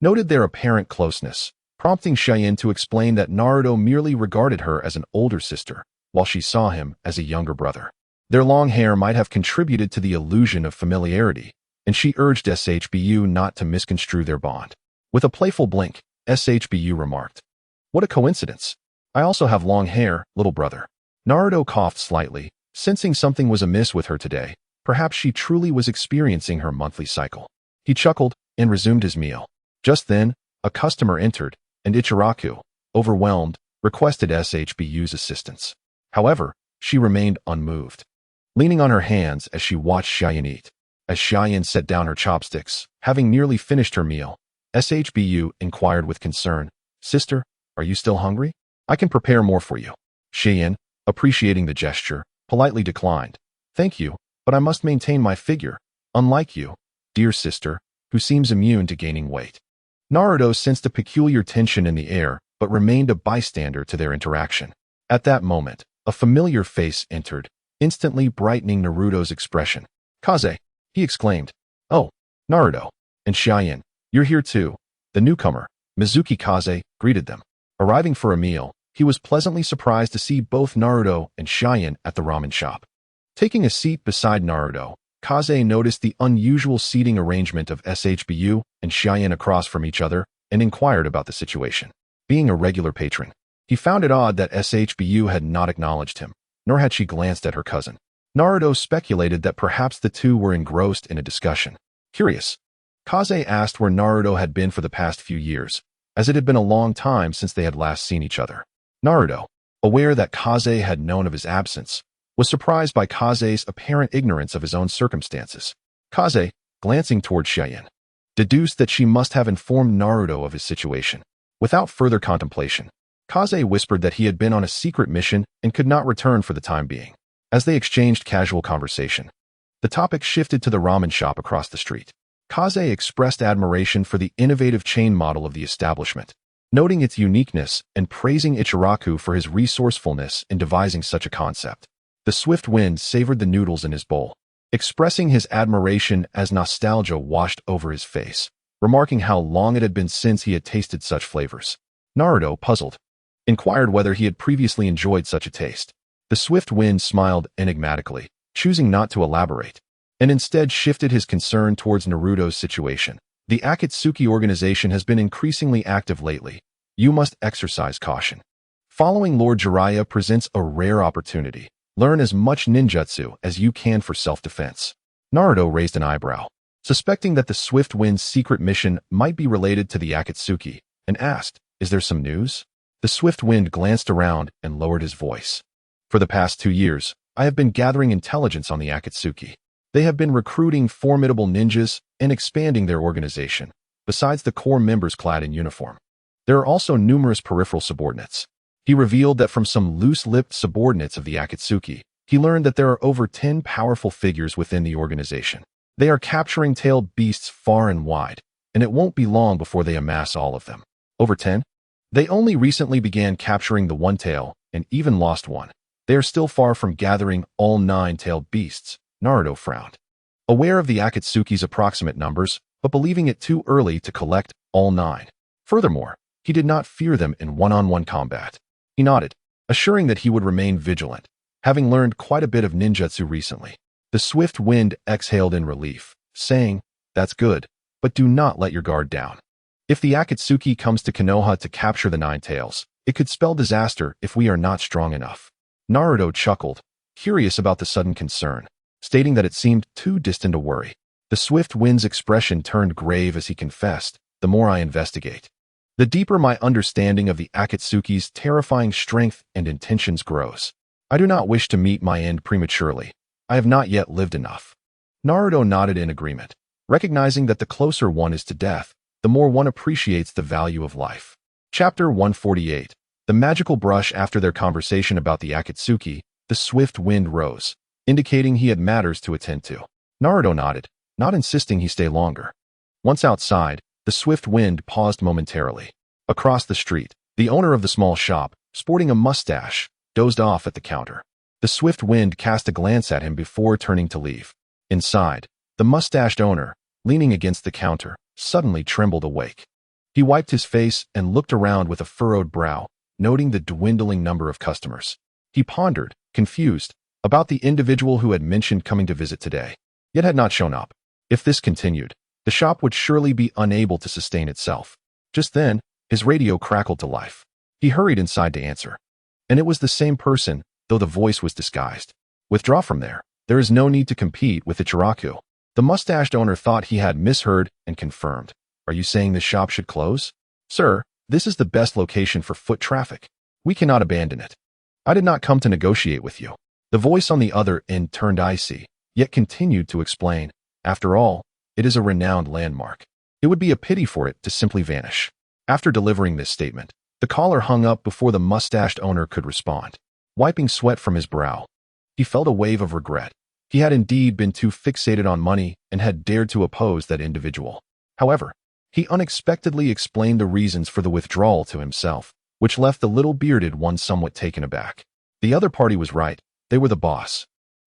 noted their apparent closeness, prompting Cheyenne to explain that Naruto merely regarded her as an older sister, while she saw him as a younger brother. Their long hair might have contributed to the illusion of familiarity, and she urged SHBU not to misconstrue their bond. With a playful blink, SHBU remarked, "What a coincidence. I also have long hair, little brother." Naruto coughed slightly, sensing something was amiss with her today. Perhaps she truly was experiencing her monthly cycle. He chuckled and resumed his meal. Just then, a customer entered, and Ichiraku, overwhelmed, requested SHBU's assistance. However, she remained unmoved, leaning on her hands as she watched Cheyenne eat. As Cheyenne set down her chopsticks, having nearly finished her meal, SHBU inquired with concern, "Sister, are you still hungry? I can prepare more for you." Cheyenne, appreciating the gesture, politely declined. "Thank you, but I must maintain my figure, unlike you, dear sister, who seems immune to gaining weight." Naruto sensed a peculiar tension in the air, but remained a bystander to their interaction. At that moment, a familiar face entered, instantly brightening Naruto's expression. "Kaze!" he exclaimed. "Oh, Naruto. And Cheyenne, you're here too." The newcomer, Mizuki Kaze, greeted them. Arriving for a meal, he was pleasantly surprised to see both Naruto and Cheyenne at the ramen shop. Taking a seat beside Naruto, Kaze noticed the unusual seating arrangement of SHBU and Cheyenne across from each other and inquired about the situation. Being a regular patron, he found it odd that SHBU had not acknowledged him, nor had she glanced at her cousin. Naruto speculated that perhaps the two were engrossed in a discussion. Curious, Kaze asked where Naruto had been for the past few years, as it had been a long time since they had last seen each other. Naruto, aware that Kaze had known of his absence, was surprised by Kaze's apparent ignorance of his own circumstances. Kaze, glancing toward Cheyenne, deduced that she must have informed Naruto of his situation. Without further contemplation, Kaze whispered that he had been on a secret mission and could not return for the time being. As they exchanged casual conversation, the topic shifted to the ramen shop across the street. Kaze expressed admiration for the innovative chain model of the establishment, noting its uniqueness and praising Ichiraku for his resourcefulness in devising such a concept. The swift wind savored the noodles in his bowl, expressing his admiration as nostalgia washed over his face, remarking how long it had been since he had tasted such flavors. Naruto, puzzled, inquired whether he had previously enjoyed such a taste. The swift wind smiled enigmatically, choosing not to elaborate, and instead shifted his concern towards Naruto's situation. "The Akatsuki organization has been increasingly active lately. You must exercise caution. Following Lord Jiraiya presents a rare opportunity. Learn as much ninjutsu as you can for self-defense." Naruto raised an eyebrow, suspecting that the swift wind's secret mission might be related to the Akatsuki, and asked, "Is there some news?" The swift wind glanced around and lowered his voice. "For the past 2 years, I have been gathering intelligence on the Akatsuki. They have been recruiting formidable ninjas and expanding their organization, besides the core members clad in uniform. There are also numerous peripheral subordinates." He revealed that from some loose-lipped subordinates of the Akatsuki, he learned that there are over 10 powerful figures within the organization. They are capturing tailed beasts far and wide, and it won't be long before they amass all of them. Over 10? They only recently began capturing the one tail and even lost one. They are still far from gathering all 9 tailed beasts. Naruto frowned, aware of the Akatsuki's approximate numbers, but believing it too early to collect all 9. Furthermore, he did not fear them in one-on-one combat. He nodded, assuring that he would remain vigilant, having learned quite a bit of ninjutsu recently. The swift wind exhaled in relief, saying, "That's good, but do not let your guard down. If the Akatsuki comes to Konoha to capture the 9 tails, it could spell disaster if we are not strong enough." Naruto chuckled, curious about the sudden concern, stating that it seemed too distant a worry. The swift wind's expression turned grave as he confessed, "The more I investigate, the deeper my understanding of the Akatsuki's terrifying strength and intentions grows. I do not wish to meet my end prematurely. I have not yet lived enough." Naruto nodded in agreement, recognizing that the closer one is to death, the more one appreciates the value of life. Chapter 148. The magical brush. After their conversation about the Akatsuki, the swift wind rose, indicating he had matters to attend to. Naruto nodded, not insisting he stay longer. Once outside, the swift wind paused momentarily. Across the street, the owner of the small shop, sporting a mustache, dozed off at the counter. The swift wind cast a glance at him before turning to leave. Inside, the mustached owner, leaning against the counter, suddenly trembled awake. He wiped his face and looked around with a furrowed brow, noting the dwindling number of customers. He pondered, confused, about the individual who had mentioned coming to visit today, yet had not shown up. If this continued, the shop would surely be unable to sustain itself. Just then, his radio crackled to life. He hurried inside to answer. And it was the same person, though the voice was disguised. "Withdraw from there. There is no need to compete with Ichiraku." The mustached owner thought he had misheard and confirmed. Are you saying this shop should close? Sir, this is the best location for foot traffic. We cannot abandon it. I did not come to negotiate with you. The voice on the other end turned icy, yet continued to explain. After all, it is a renowned landmark. It would be a pity for it to simply vanish. After delivering this statement, the caller hung up before the mustached owner could respond. Wiping sweat from his brow, he felt a wave of regret. He had indeed been too fixated on money and had dared to oppose that individual. However, he unexpectedly explained the reasons for the withdrawal to himself, which left the little bearded one somewhat taken aback. The other party was right. They were the boss,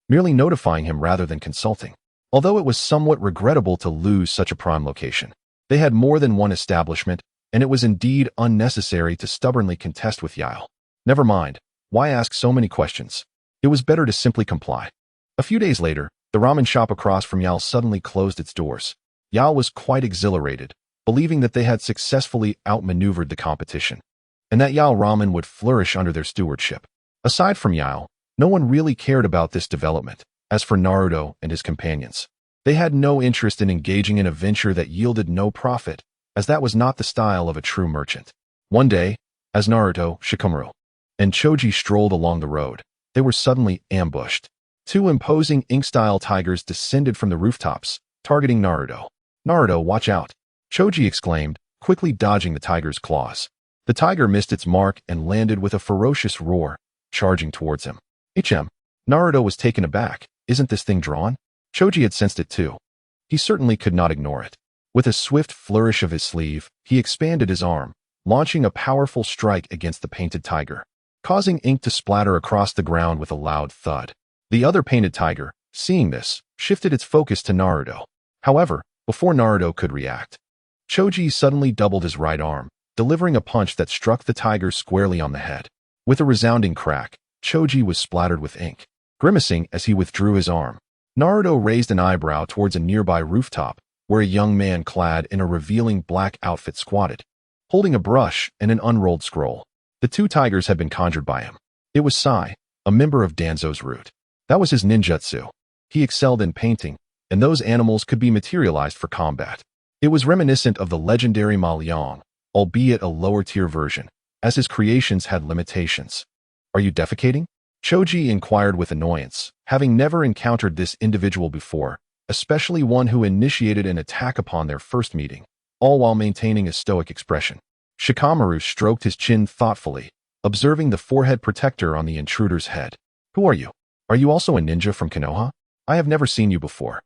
merely notifying him rather than consulting. Although it was somewhat regrettable to lose such a prime location, they had more than one establishment, and it was indeed unnecessary to stubbornly contest with Yale. Never mind. Why ask so many questions? It was better to simply comply. A few days later, the ramen shop across from Yale suddenly closed its doors. Yale was quite exhilarated, believing that they had successfully outmaneuvered the competition, and that Yale ramen would flourish under their stewardship. Aside from Yale, no one really cared about this development. As for Naruto and his companions, they had no interest in engaging in a venture that yielded no profit, as that was not the style of a true merchant. One day, as Naruto, Shikamaru, and Choji strolled along the road, they were suddenly ambushed. Two imposing ink-style tigers descended from the rooftops, targeting Naruto. Naruto, watch out! Choji exclaimed, quickly dodging the tiger's claws. The tiger missed its mark and landed with a ferocious roar, charging towards him. Naruto was taken aback. Isn't this thing drawn? Choji had sensed it too. He certainly could not ignore it. With a swift flourish of his sleeve, he expanded his arm, launching a powerful strike against the painted tiger, causing ink to splatter across the ground with a loud thud. The other painted tiger, seeing this, shifted its focus to Naruto. However, before Naruto could react, Choji suddenly doubled his right arm, delivering a punch that struck the tiger squarely on the head. With a resounding crack, Choji was splattered with ink. Grimacing as he withdrew his arm, Naruto raised an eyebrow towards a nearby rooftop, where a young man clad in a revealing black outfit squatted, holding a brush and an unrolled scroll. The two tigers had been conjured by him. It was Sai, a member of Danzo's root. That was his ninjutsu. He excelled in painting, and those animals could be materialized for combat. It was reminiscent of the legendary Ma Liang, albeit a lower-tier version, as his creations had limitations. Are you defecating? Choji inquired with annoyance, having never encountered this individual before, especially one who initiated an attack upon their first meeting, all while maintaining a stoic expression. Shikamaru stroked his chin thoughtfully, observing the forehead protector on the intruder's head. Who are you? Are you also a ninja from Konoha? I have never seen you before.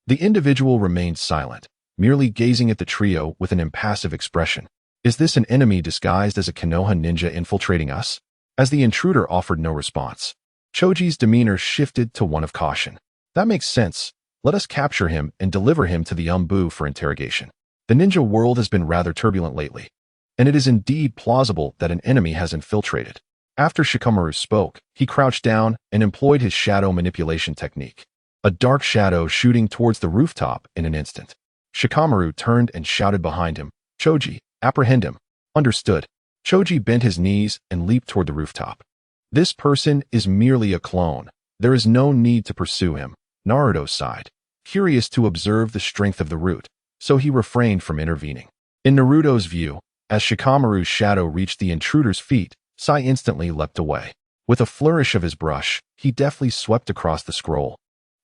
The individual remained silent, merely gazing at the trio with an impassive expression. Is this an enemy disguised as a Konoha ninja infiltrating us? As the intruder offered no response, Choji's demeanor shifted to one of caution. That makes sense. Let us capture him and deliver him to the Umbu for interrogation. The ninja world has been rather turbulent lately, and it is indeed plausible that an enemy has infiltrated. After Shikamaru spoke, he crouched down and employed his shadow manipulation technique, a dark shadow shooting towards the rooftop in an instant. Shikamaru turned and shouted behind him, Choji, apprehend him. Understood. Choji bent his knees and leaped toward the rooftop. This person is merely a clone. There is no need to pursue him. Naruto sighed, curious to observe the strength of the root, so he refrained from intervening. In Naruto's view, as Shikamaru's shadow reached the intruder's feet, Sai instantly leapt away. With a flourish of his brush, he deftly swept across the scroll,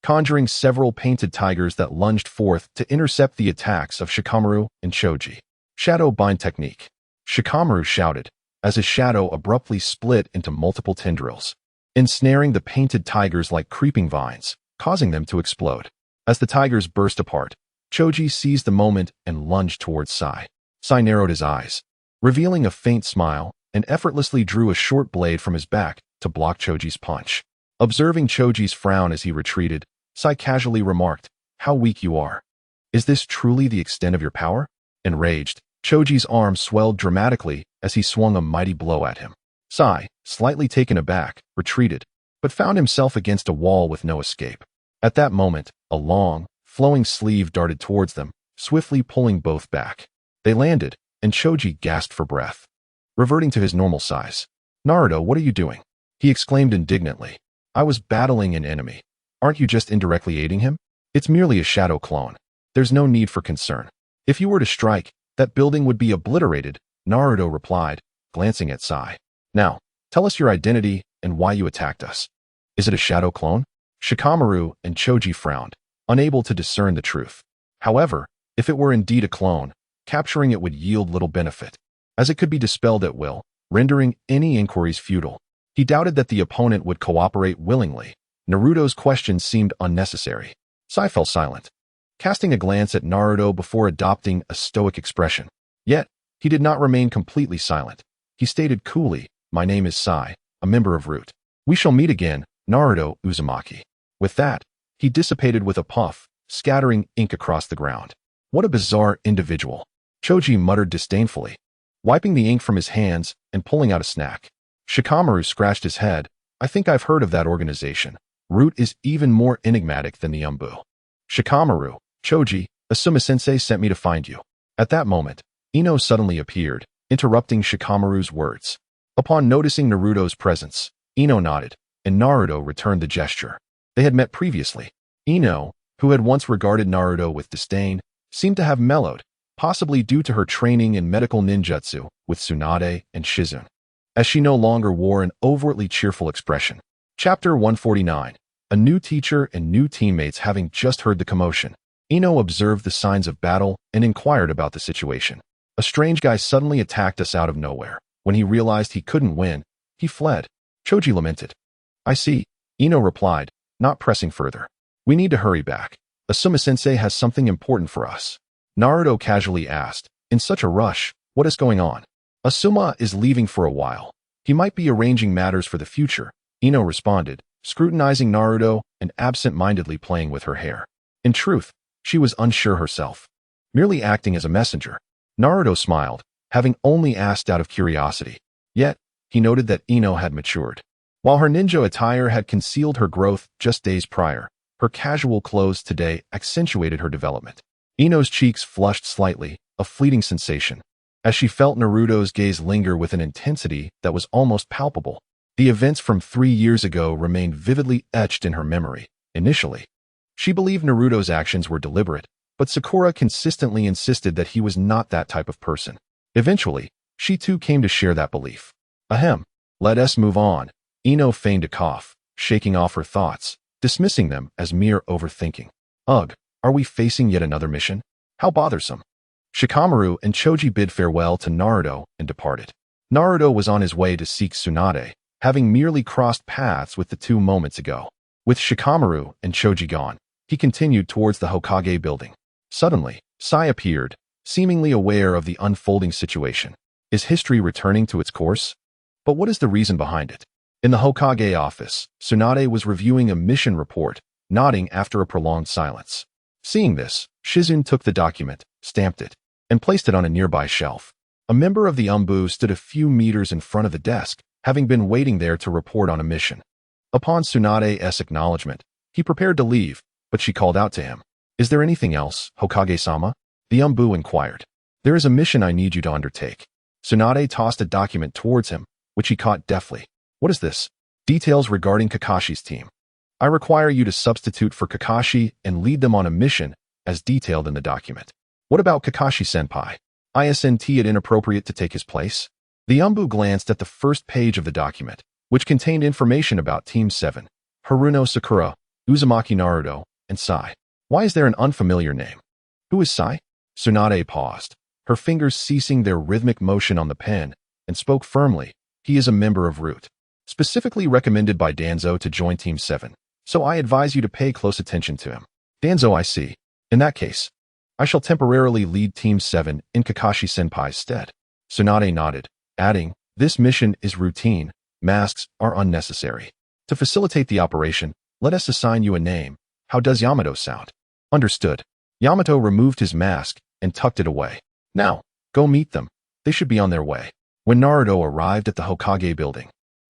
conjuring several painted tigers that lunged forth to intercept the attacks of Shikamaru and Choji. Shadow bind technique. Shikamaru shouted, as his shadow abruptly split into multiple tendrils, ensnaring the painted tigers like creeping vines, causing them to explode. As the tigers burst apart, Choji seized the moment and lunged towards Sai. Sai narrowed his eyes, revealing a faint smile, and effortlessly drew a short blade from his back to block Choji's punch. Observing Choji's frown as he retreated, Sai casually remarked, "How weak you are. Is this truly the extent of your power?" Enraged, Choji's arm swelled dramatically as he swung a mighty blow at him. Sai, slightly taken aback, retreated, but found himself against a wall with no escape. At that moment, a long, flowing sleeve darted towards them, swiftly pulling both back. They landed, and Choji gasped for breath, reverting to his normal size. "Naruto, what are you doing?" he exclaimed indignantly. "I was battling an enemy. Aren't you just indirectly aiding him? It's merely a shadow clone. There's no need for concern. If you were to strike, that building would be obliterated, Naruto replied, glancing at Sai. Now, tell us your identity and why you attacked us. Is it a shadow clone? Shikamaru and Choji frowned, unable to discern the truth. However, if it were indeed a clone, capturing it would yield little benefit, as it could be dispelled at will, rendering any inquiries futile. He doubted that the opponent would cooperate willingly. Naruto's questions seemed unnecessary. Sai fell silent, casting a glance at Naruto before adopting a stoic expression. Yet, he did not remain completely silent. He stated coolly, "My name is Sai, a member of Root. We shall meet again, Naruto Uzumaki." With that, he dissipated with a puff, scattering ink across the ground. What a bizarre individual, Choji muttered disdainfully, wiping the ink from his hands and pulling out a snack. Shikamaru scratched his head. I think I've heard of that organization. Root is even more enigmatic than the Umbu. Shikamaru, Choji, Asuma-sensei sent me to find you. At that moment, Ino suddenly appeared, interrupting Shikamaru's words. Upon noticing Naruto's presence, Ino nodded, and Naruto returned the gesture. They had met previously. Ino, who had once regarded Naruto with disdain, seemed to have mellowed, possibly due to her training in medical ninjutsu with Tsunade and Shizune, as she no longer wore an overtly cheerful expression. Chapter 149. A new teacher and new teammates. Having just heard the commotion, Ino observed the signs of battle and inquired about the situation. A strange guy suddenly attacked us out of nowhere. When he realized he couldn't win, he fled. Choji lamented. I see, Ino replied, not pressing further. We need to hurry back. Asuma-sensei has something important for us. Naruto casually asked, in such a rush, what is going on? Asuma is leaving for a while. He might be arranging matters for the future, Ino responded, scrutinizing Naruto and absent-mindedly playing with her hair. In truth, she was unsure herself, merely acting as a messenger. Naruto smiled, having only asked out of curiosity. Yet, he noted that Ino had matured. While her ninja attire had concealed her growth just days prior, her casual clothes today accentuated her development. Ino's cheeks flushed slightly, a fleeting sensation, as she felt Naruto's gaze linger with an intensity that was almost palpable. The events from 3 years ago remained vividly etched in her memory. Initially, she believed Naruto's actions were deliberate, but Sakura consistently insisted that he was not that type of person. Eventually, she too came to share that belief. Ahem. Let us move on. Ino feigned a cough, shaking off her thoughts, dismissing them as mere overthinking. Ugh, are we facing yet another mission? How bothersome. Shikamaru and Choji bid farewell to Naruto and departed. Naruto was on his way to seek Tsunade, having merely crossed paths with the two moments ago. With Shikamaru and Choji gone, he continued towards the Hokage building. Suddenly, Sai appeared, seemingly aware of the unfolding situation. Is history returning to its course? But what is the reason behind it? In the Hokage office, Tsunade was reviewing a mission report, nodding after a prolonged silence. Seeing this, Shizune took the document, stamped it, and placed it on a nearby shelf. A member of the Umbu stood a few meters in front of the desk, having been waiting there to report on a mission. Upon Tsunade's acknowledgement, he prepared to leave, but she called out to him. Is there anything else, Hokage-sama? The Umbu inquired. There is a mission I need you to undertake. Tsunade tossed a document towards him, which he caught deftly. What is this? Details regarding Kakashi's team. I require you to substitute for Kakashi and lead them on a mission, as detailed in the document. What about Kakashi-senpai? Isn't it inappropriate to take his place? The Umbu glanced at the first page of the document, which contained information about Team 7, Haruno Sakura, Uzumaki Naruto, and Sai. Why is there an unfamiliar name? Who is Sai? Tsunade paused, her fingers ceasing their rhythmic motion on the pen, and spoke firmly. He is a member of Root, specifically recommended by Danzo to join Team 7, so I advise you to pay close attention to him. Danzo, I see. In that case, I shall temporarily lead Team 7 in Kakashi-senpai's stead. Tsunade nodded, adding, this mission is routine, masks are unnecessary. To facilitate the operation, let us assign you a name. How does Yamato sound? Understood. Yamato removed his mask and tucked it away. Now, go meet them. They should be on their way. When Naruto arrived at the Hokage building,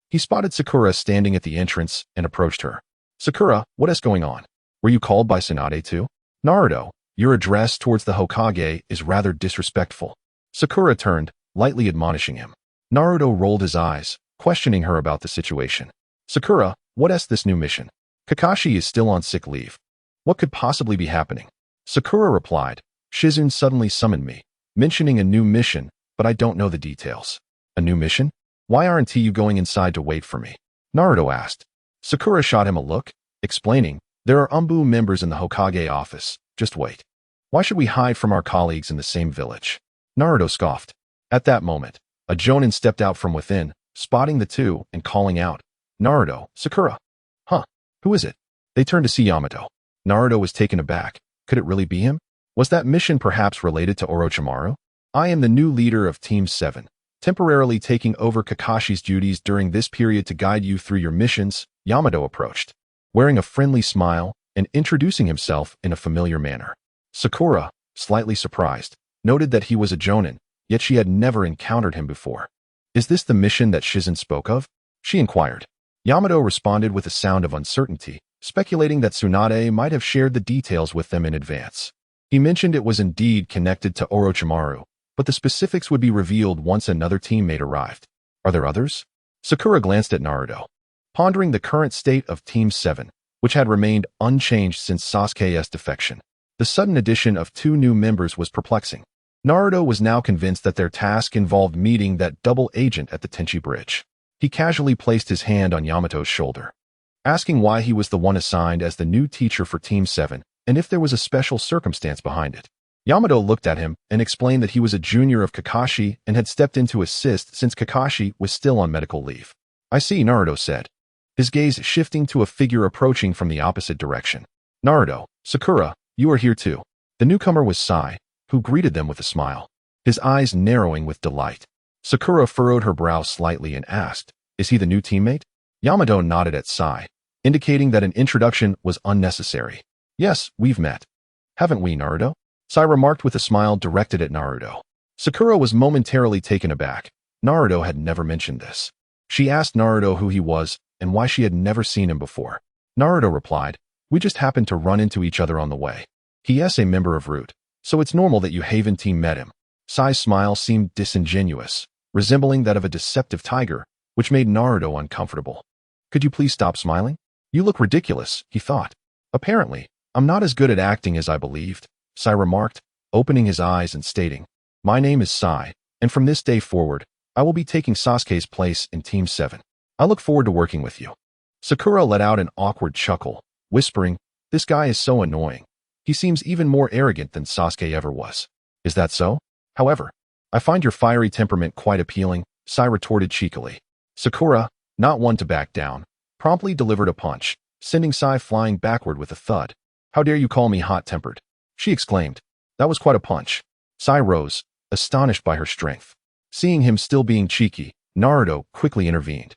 he spotted Sakura standing at the entrance and approached her. Sakura, what is going on? Were you called by Tsunade too? Naruto, your address towards the Hokage is rather disrespectful. Sakura turned, lightly admonishing him. Naruto rolled his eyes, questioning her about the situation. Sakura, what is this new mission? Kakashi is still on sick leave. What could possibly be happening? Sakura replied. Shizune suddenly summoned me, mentioning a new mission, but I don't know the details. A new mission? Why aren't you going inside to wait for me? Naruto asked. Sakura shot him a look, explaining, there are Umbu members in the Hokage office. Just wait. Why should we hide from our colleagues in the same village? Naruto scoffed. At that moment, a Jonin stepped out from within, spotting the two and calling out, Naruto, Sakura. Huh, who is it? They turned to see Yamato. Naruto was taken aback. Could it really be him? Was that mission perhaps related to Orochimaru? I am the new leader of Team 7, temporarily taking over Kakashi's duties during this period to guide you through your missions, Yamato approached, wearing a friendly smile and introducing himself in a familiar manner. Sakura, slightly surprised, noted that he was a Jonin, yet she had never encountered him before. Is this the mission that Shizune spoke of? She inquired. Yamato responded with a sound of uncertainty, speculating that Tsunade might have shared the details with them in advance. He mentioned it was indeed connected to Orochimaru, but the specifics would be revealed once another teammate arrived. Are there others? Sakura glanced at Naruto, pondering the current state of Team 7, which had remained unchanged since Sasuke's defection. The sudden addition of 2 new members was perplexing. Naruto was now convinced that their task involved meeting that double agent at the Tenchi Bridge. He casually placed his hand on Yamato's shoulder, asking why he was the one assigned as the new teacher for Team 7 and if there was a special circumstance behind it. Yamato looked at him and explained that he was a junior of Kakashi and had stepped in to assist since Kakashi was still on medical leave. I see, Naruto said, his gaze shifting to a figure approaching from the opposite direction. Naruto, Sakura, you are here too. The newcomer was Sai, who greeted them with a smile, his eyes narrowing with delight. Sakura furrowed her brow slightly and asked, is he the new teammate? Yamato nodded at Sai, indicating that an introduction was unnecessary. Yes, we've met. Haven't we, Naruto? Sai remarked with a smile directed at Naruto. Sakura was momentarily taken aback. Naruto had never mentioned this. She asked Naruto who he was and why she had never seen him before. Naruto replied, we just happened to run into each other on the way. He is a member of Root, so it's normal that you Haven team met him. Sai's smile seemed disingenuous, resembling that of a deceptive tiger, which made Naruto uncomfortable. Could you please stop smiling? You look ridiculous, he thought. Apparently, I'm not as good at acting as I believed, Sai remarked, opening his eyes and stating, my name is Sai, and from this day forward, I will be taking Sasuke's place in Team 7. I look forward to working with you. Sakura let out an awkward chuckle, whispering, this guy is so annoying. He seems even more arrogant than Sasuke ever was. Is that so? However, I find your fiery temperament quite appealing, Sai retorted cheekily. Sakura, not one to back down, promptly delivered a punch, sending Sai flying backward with a thud. How dare you call me hot-tempered? She exclaimed. That was quite a punch. Sai rose, astonished by her strength. Seeing him still being cheeky, Naruto quickly intervened,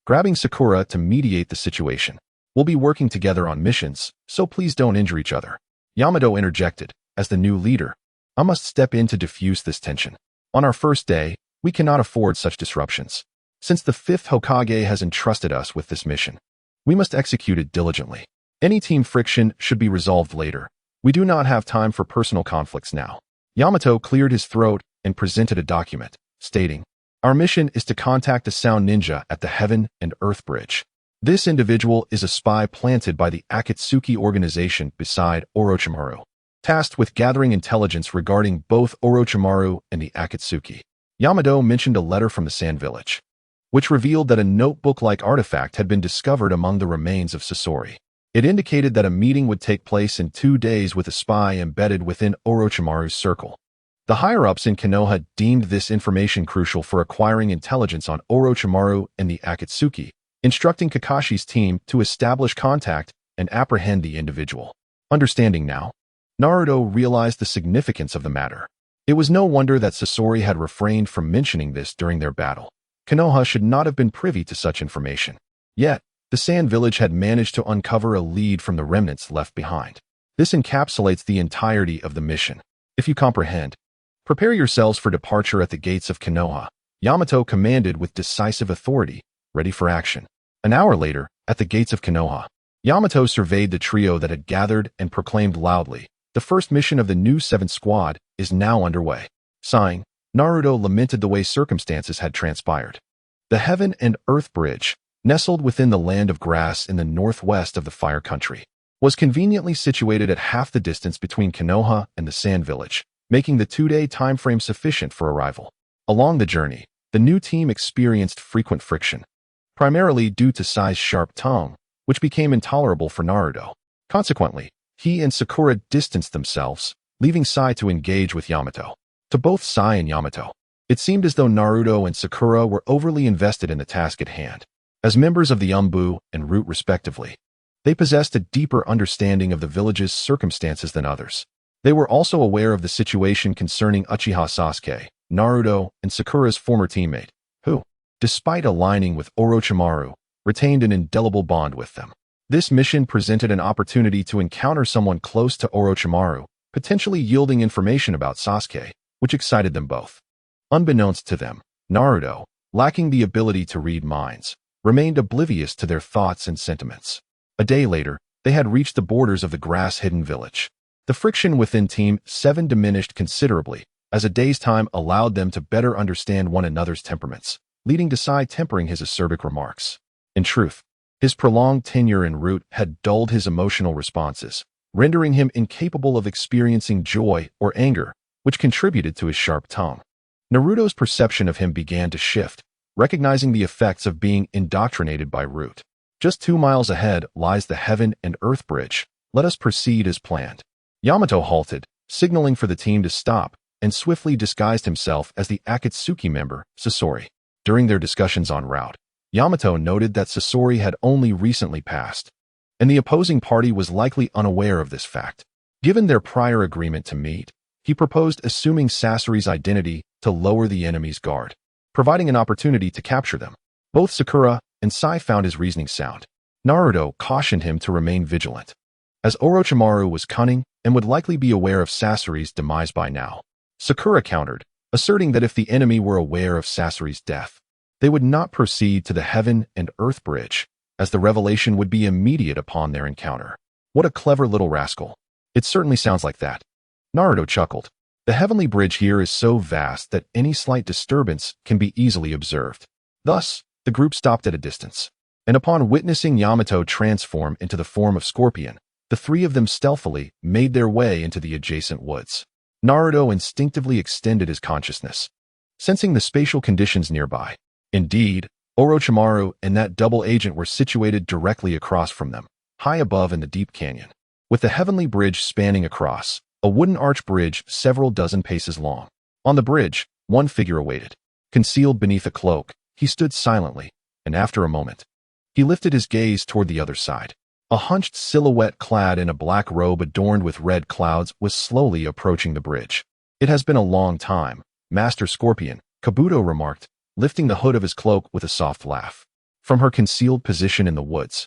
grabbing Sakura to mediate the situation. We'll be working together on missions, so please don't injure each other. Yamato interjected, as the new leader. I must step in to diffuse this tension. On our first day, we cannot afford such disruptions. Since the 5th Hokage has entrusted us with this mission, we must execute it diligently. Any team friction should be resolved later. We do not have time for personal conflicts now. Yamato cleared his throat and presented a document, stating, our mission is to contact a sound ninja at the Heaven and Earth Bridge. This individual is a spy planted by the Akatsuki organization beside Orochimaru, tasked with gathering intelligence regarding both Orochimaru and the Akatsuki. Yamato mentioned a letter from the Sand Village, which revealed that a notebook-like artifact had been discovered among the remains of Sasori. It indicated that a meeting would take place in 2 days with a spy embedded within Orochimaru's circle. The higher-ups in Konoha deemed this information crucial for acquiring intelligence on Orochimaru and the Akatsuki, instructing Kakashi's team to establish contact and apprehend the individual. Understanding now, Naruto realized the significance of the matter. It was no wonder that Sasori had refrained from mentioning this during their battle. Konoha should not have been privy to such information. Yet, the Sand Village had managed to uncover a lead from the remnants left behind. This encapsulates the entirety of the mission. If you comprehend, prepare yourselves for departure at the gates of Konoha, Yamato commanded with decisive authority, ready for action. An hour later, at the gates of Konoha, Yamato surveyed the trio that had gathered and proclaimed loudly, the first mission of the new 7th Squad is now underway. Sighing, Naruto lamented the way circumstances had transpired. The Heaven and Earth Bridge, nestled within the land of grass in the northwest of the Fire Country, was conveniently situated at half the distance between Konoha and the Sand Village, making the 2-day time frame sufficient for arrival. Along the journey, the new team experienced frequent friction, primarily due to Sai's sharp tongue, which became intolerable for Naruto. Consequently, he and Sakura distanced themselves, leaving Sai to engage with Yamato. To both Sai and Yamato, it seemed as though Naruto and Sakura were overly invested in the task at hand. As members of the Umbu and Root respectively, they possessed a deeper understanding of the village's circumstances than others. They were also aware of the situation concerning Uchiha Sasuke, Naruto, and Sakura's former teammate, who, despite aligning with Orochimaru, retained an indelible bond with them. This mission presented an opportunity to encounter someone close to Orochimaru, potentially yielding information about Sasuke, which excited them both. Unbeknownst to them, Naruto, lacking the ability to read minds, remained oblivious to their thoughts and sentiments. A day later, they had reached the borders of the grass-hidden village. The friction within Team 7 diminished considerably, as a day's time allowed them to better understand one another's temperaments, leading to Sai tempering his acerbic remarks. In truth, his prolonged tenure en route had dulled his emotional responses, rendering him incapable of experiencing joy or anger, which contributed to his sharp tongue. Naruto's perception of him began to shift, recognizing the effects of being indoctrinated by Root. Just 2 miles ahead lies the Heaven and Earth Bridge. Let us proceed as planned. Yamato halted, signaling for the team to stop, and swiftly disguised himself as the Akatsuki member, Sasori. During their discussions en route, Yamato noted that Sasori had only recently passed, and the opposing party was likely unaware of this fact. Given their prior agreement to meet, he proposed assuming Sasori's identity to lower the enemy's guard, providing an opportunity to capture them. Both Sakura and Sai found his reasoning sound. Naruto cautioned him to remain vigilant, as Orochimaru was cunning and would likely be aware of Sasori's demise by now. Sakura countered, asserting that if the enemy were aware of Sasori's death, they would not proceed to the Heaven and Earth Bridge, as the revelation would be immediate upon their encounter. What a clever little rascal. It certainly sounds like that. Naruto chuckled. The heavenly bridge here is so vast that any slight disturbance can be easily observed. Thus, the group stopped at a distance, and upon witnessing Yamato transform into the form of Scorpion, the 3 of them stealthily made their way into the adjacent woods. Naruto instinctively extended his consciousness, sensing the spatial conditions nearby. Indeed, Orochimaru and that double agent were situated directly across from them, high above in the deep canyon. With the heavenly bridge spanning across, a wooden arch bridge several dozen paces long. On the bridge, one figure awaited. Concealed beneath a cloak, he stood silently, and after a moment, he lifted his gaze toward the other side. A hunched silhouette clad in a black robe adorned with red clouds was slowly approaching the bridge. It has been a long time, Master Scorpion, Kabuto remarked, lifting the hood of his cloak with a soft laugh. From her concealed position in the woods,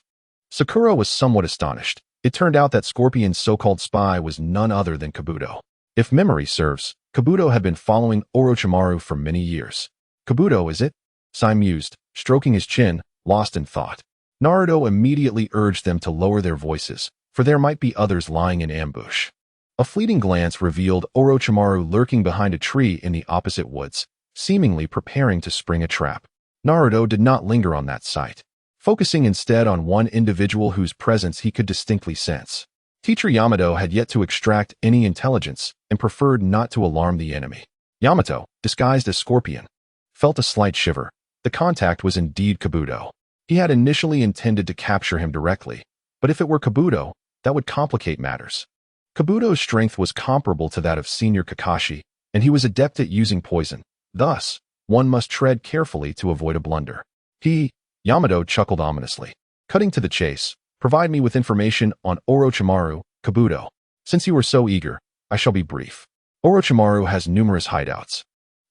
Sakura was somewhat astonished. It turned out that Scorpion's so-called spy was none other than Kabuto. If memory serves, Kabuto had been following Orochimaru for many years. Kabuto, is it? Sai mused, stroking his chin, lost in thought. Naruto immediately urged them to lower their voices, for there might be others lying in ambush. A fleeting glance revealed Orochimaru lurking behind a tree in the opposite woods, seemingly preparing to spring a trap. Naruto did not linger on that sight, focusing instead on one individual whose presence he could distinctly sense. Teacher Yamato had yet to extract any intelligence and preferred not to alarm the enemy. Yamato, disguised as Scorpion, felt a slight shiver. The contact was indeed Kabuto. He had initially intended to capture him directly, but if it were Kabuto, that would complicate matters. Kabuto's strength was comparable to that of Senior Kakashi, and he was adept at using poison. Thus, one must tread carefully to avoid a blunder. Yamato chuckled ominously. Cutting to the chase, provide me with information on Orochimaru, Kabuto. Since you were so eager, I shall be brief. Orochimaru has numerous hideouts,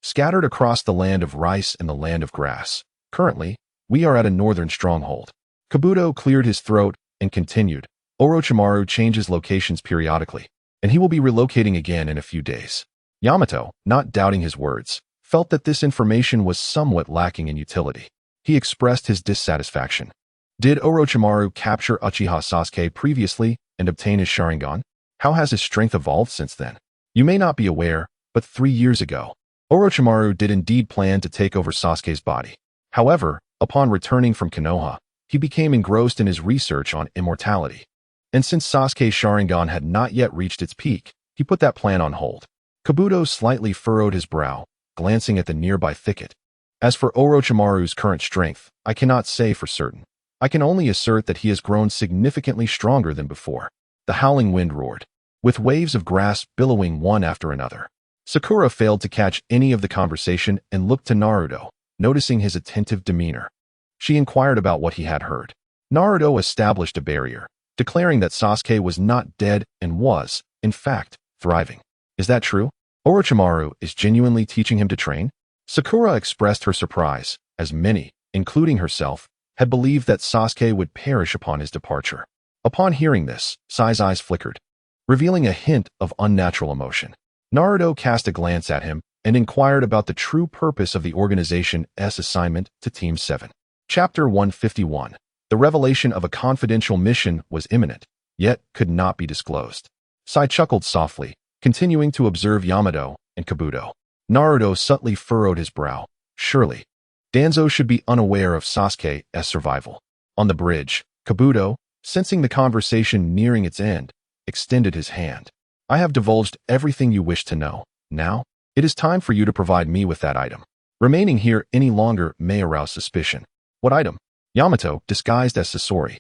scattered across the land of rice and the land of grass. Currently, we are at a northern stronghold. Kabuto cleared his throat and continued. Orochimaru changes locations periodically, and he will be relocating again in a few days. Yamato, not doubting his words, felt that this information was somewhat lacking in utility. He expressed his dissatisfaction. Did Orochimaru capture Uchiha Sasuke previously and obtain his Sharingan? How has his strength evolved since then? You may not be aware, but 3 years ago, Orochimaru did indeed plan to take over Sasuke's body. However, upon returning from Konoha, he became engrossed in his research on immortality. And since Sasuke's Sharingan had not yet reached its peak, he put that plan on hold. Kabuto slightly furrowed his brow, glancing at the nearby thicket. As for Orochimaru's current strength, I cannot say for certain. I can only assert that he has grown significantly stronger than before. The howling wind roared, with waves of grass billowing one after another. Sakura failed to catch any of the conversation and looked to Naruto, noticing his attentive demeanor. She inquired about what he had heard. Naruto established a barrier, declaring that Sasuke was not dead and was, in fact, thriving. Is that true? Orochimaru is genuinely teaching him to train? Sakura expressed her surprise, as many, including herself, had believed that Sasuke would perish upon his departure. Upon hearing this, Sai's eyes flickered, revealing a hint of unnatural emotion. Naruto cast a glance at him and inquired about the true purpose of the organization's assignment to Team 7. Chapter 151. The revelation of a confidential mission was imminent, yet could not be disclosed. Sai chuckled softly, continuing to observe Yamato and Kabuto. Naruto subtly furrowed his brow. Surely, Danzo should be unaware of Sasuke's survival. On the bridge, Kabuto, sensing the conversation nearing its end, extended his hand. I have divulged everything you wish to know. Now, it is time for you to provide me with that item. Remaining here any longer may arouse suspicion. What item? Yamato, disguised as Sasori,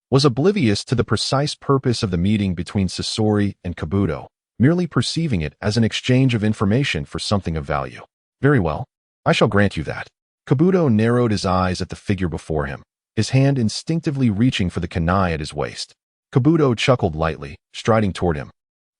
was oblivious to the precise purpose of the meeting between Sasori and Kabuto, merely perceiving it as an exchange of information for something of value. Very well, I shall grant you that. Kabuto narrowed his eyes at the figure before him, his hand instinctively reaching for the kunai at his waist. Kabuto chuckled lightly, striding toward him.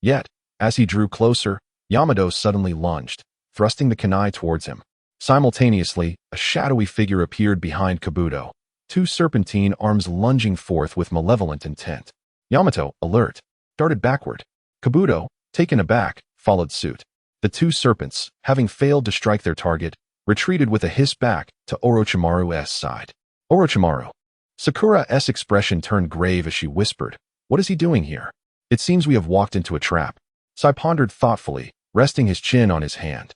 Yet, as he drew closer, Yamato suddenly lunged, thrusting the kunai towards him. Simultaneously, a shadowy figure appeared behind Kabuto, two serpentine arms lunging forth with malevolent intent. Yamato, alert, darted backward. Kabuto, taken aback, followed suit. The two serpents, having failed to strike their target, retreated with a hiss back to Orochimaru's side. Orochimaru. Sakura's expression turned grave as she whispered, "What is he doing here? It seems we have walked into a trap." Sai pondered thoughtfully, resting his chin on his hand.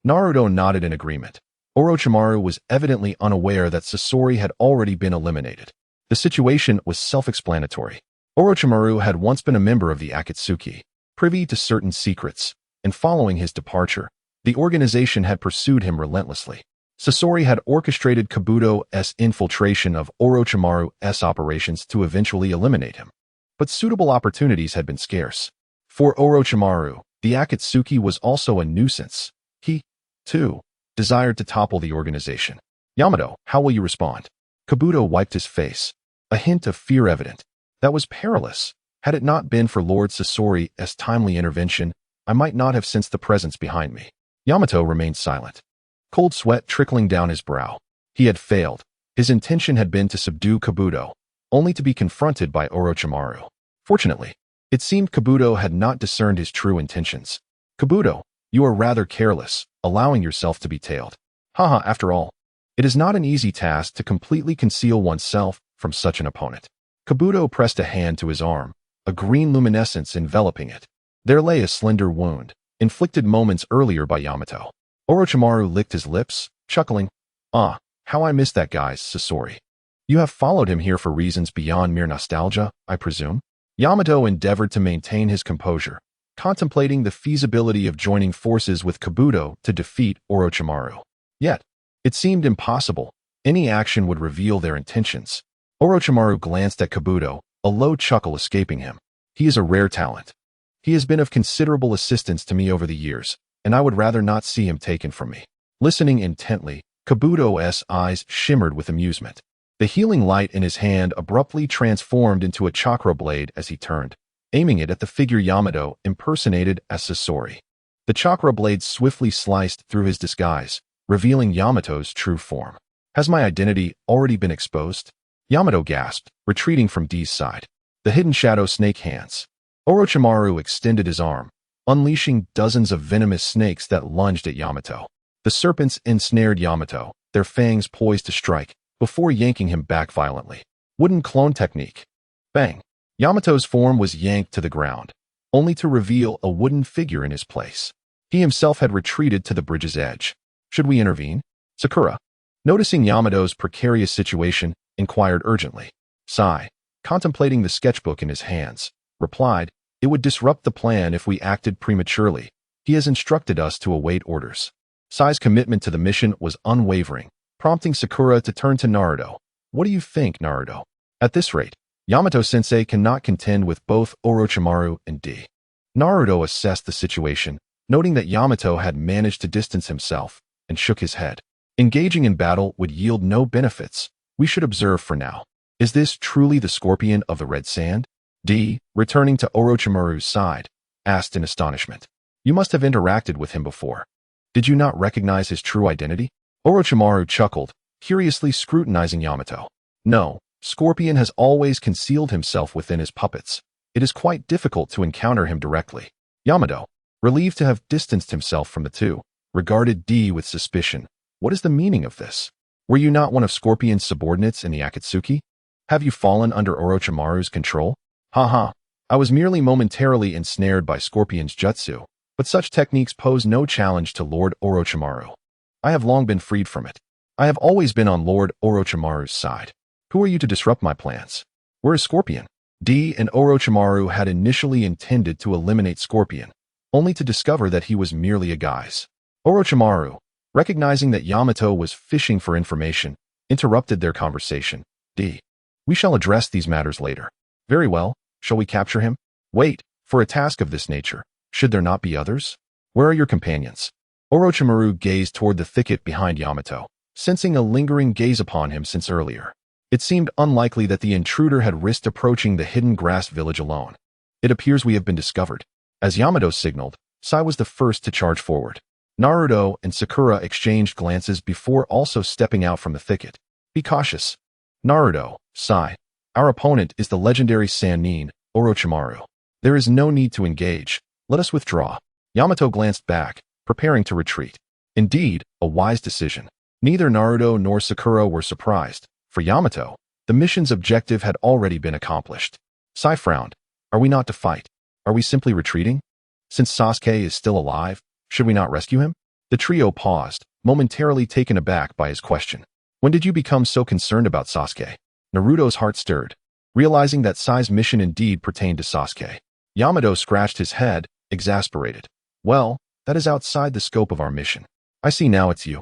Naruto nodded in agreement. Orochimaru was evidently unaware that Sasori had already been eliminated. The situation was self-explanatory. Orochimaru had once been a member of the Akatsuki, privy to certain secrets, and following his departure, the organization had pursued him relentlessly. Sasori had orchestrated Kabuto's infiltration of Orochimaru's operations to eventually eliminate him. But suitable opportunities had been scarce. For Orochimaru, the Akatsuki was also a nuisance. He, too, desired to topple the organization. Yamato, how will you respond? Kabuto wiped his face, a hint of fear evident. That was perilous. Had it not been for Lord Sasori's timely intervention, I might not have sensed the presence behind me. Yamato remained silent, cold sweat trickling down his brow. He had failed. His intention had been to subdue Kabuto, only to be confronted by Orochimaru. Fortunately, it seemed Kabuto had not discerned his true intentions. Kabuto, you are rather careless, allowing yourself to be tailed. Haha, after all, it is not an easy task to completely conceal oneself from such an opponent. Kabuto pressed a hand to his arm, a green luminescence enveloping it. There lay a slender wound, inflicted moments earlier by Yamato. Orochimaru licked his lips, chuckling. Ah, how I miss that guy, Sasori. You have followed him here for reasons beyond mere nostalgia, I presume? Yamato endeavored to maintain his composure, contemplating the feasibility of joining forces with Kabuto to defeat Orochimaru. Yet, it seemed impossible. Any action would reveal their intentions. Orochimaru glanced at Kabuto, a low chuckle escaping him. He is a rare talent. He has been of considerable assistance to me over the years, and I would rather not see him taken from me. Listening intently, Kabuto's eyes shimmered with amusement. The healing light in his hand abruptly transformed into a chakra blade as he turned, aiming it at the figure Yamato impersonated as Sasori. The chakra blade swiftly sliced through his disguise, revealing Yamato's true form. Has my identity already been exposed? Yamato gasped, retreating from D's side. The hidden shadow snake hands. Orochimaru extended his arm, unleashing dozens of venomous snakes that lunged at Yamato. The serpents ensnared Yamato, their fangs poised to strike, before yanking him back violently. Wooden clone technique. Bang! Yamato's form was yanked to the ground, only to reveal a wooden figure in his place. He himself had retreated to the bridge's edge. Should we intervene? Sakura, noticing Yamato's precarious situation, inquired urgently. Sai, contemplating the sketchbook in his hands, replied, "It would disrupt the plan if we acted prematurely. He has instructed us to await orders." Sai's commitment to the mission was unwavering, prompting Sakura to turn to Naruto. "What do you think, Naruto? At this rate, Yamato-sensei cannot contend with both Orochimaru and D." Naruto assessed the situation, noting that Yamato had managed to distance himself, and shook his head. "Engaging in battle would yield no benefits. We should observe for now. Is this truly the scorpion of the red sand?" D, returning to Orochimaru's side, asked in astonishment. "You must have interacted with him before. Did you not recognize his true identity?" Orochimaru chuckled, curiously scrutinizing Yamato. "No, Scorpion has always concealed himself within his puppets. It is quite difficult to encounter him directly." Yamato, relieved to have distanced himself from the two, regarded D with suspicion. "What is the meaning of this? Were you not one of Scorpion's subordinates in the Akatsuki? Have you fallen under Orochimaru's control?" "Haha, I was merely momentarily ensnared by Scorpion's jutsu, but such techniques pose no challenge to Lord Orochimaru. I have long been freed from it. I have always been on Lord Orochimaru's side. Who are you to disrupt my plans? Where is Scorpion?" D and Orochimaru had initially intended to eliminate Scorpion, only to discover that he was merely a guise. Orochimaru, recognizing that Yamato was fishing for information, interrupted their conversation. "D, we shall address these matters later." "Very well, shall we capture him?" "Wait, for a task of this nature, should there not be others? Where are your companions?" Orochimaru gazed toward the thicket behind Yamato, sensing a lingering gaze upon him since earlier. It seemed unlikely that the intruder had risked approaching the hidden grass village alone. "It appears we have been discovered." As Yamato signaled, Sai was the first to charge forward. Naruto and Sakura exchanged glances before also stepping out from the thicket. "Be cautious. Naruto, Sai, our opponent is the legendary Sannin, Orochimaru. There is no need to engage. Let us withdraw." Yamato glanced back, preparing to retreat. Indeed, a wise decision. Neither Naruto nor Sakura were surprised. For Yamato, the mission's objective had already been accomplished. Sai frowned. "Are we not to fight? Are we simply retreating? Since Sasuke is still alive, should we not rescue him?" The trio paused, momentarily taken aback by his question. "When did you become so concerned about Sasuke?" Naruto's heart stirred, realizing that Sai's mission indeed pertained to Sasuke. Yamato scratched his head, exasperated. "Well, that is outside the scope of our mission. I see now it's you.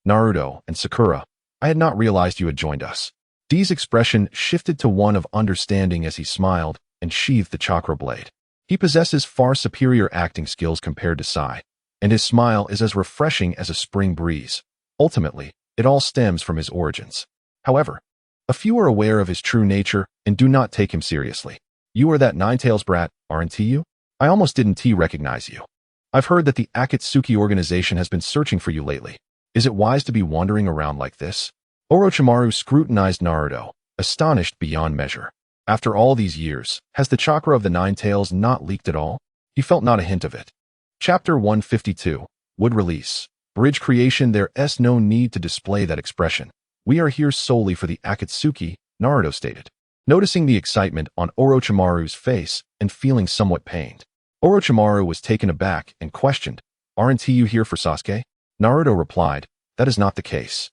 Naruto and Sakura, I had not realized you had joined us." D's expression shifted to one of understanding as he smiled and sheathed the chakra blade. He possesses far superior acting skills compared to Sai, and his smile is as refreshing as a spring breeze. Ultimately, it all stems from his origins. However, a few are aware of his true nature and do not take him seriously. "You are that Ninetales brat, aren't you? I almost didn't recognize you. I've heard that the Akatsuki organization has been searching for you lately. Is it wise to be wandering around like this?" Orochimaru scrutinized Naruto, astonished beyond measure. After all these years, has the chakra of the Ninetales not leaked at all? He felt not a hint of it. Chapter 152, Wood Release. Bridge creation. There's no need to display that expression. We are here solely for the Akatsuki, Naruto stated. Noticing the excitement on Orochimaru's face and feeling somewhat pained, Orochimaru was taken aback and questioned, "Aren't you here for Sasuke?" Naruto replied, "That is not the case.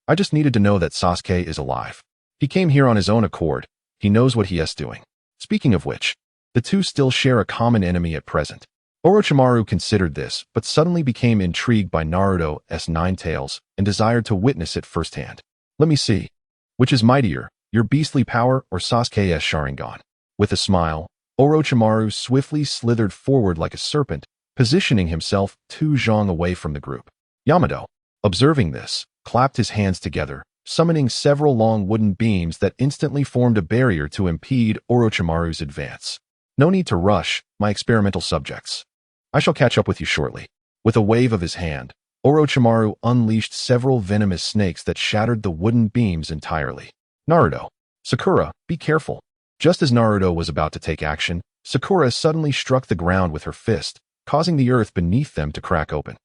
I just needed to know that Sasuke is alive. He came here on his own accord. He knows what he is doing." Speaking of which, the two still share a common enemy at present. Orochimaru considered this, but suddenly became intrigued by Naruto's Ninetales and desired to witness it firsthand. "Let me see. Which is mightier, your beastly power or Sasuke's Sharingan?" With a smile, Orochimaru swiftly slithered forward like a serpent, positioning himself 2 zhang away from the group. Yamato, observing this, clapped his hands together, summoning several long wooden beams that instantly formed a barrier to impede Orochimaru's advance. "No need to rush, my experimental subjects. I shall catch up with you shortly." With a wave of his hand, Orochimaru unleashed several venomous snakes that shattered the wooden beams entirely. "Naruto, Sakura, be careful." Just as Naruto was about to take action, Sakura suddenly struck the ground with her fist, causing the earth beneath them to crack open.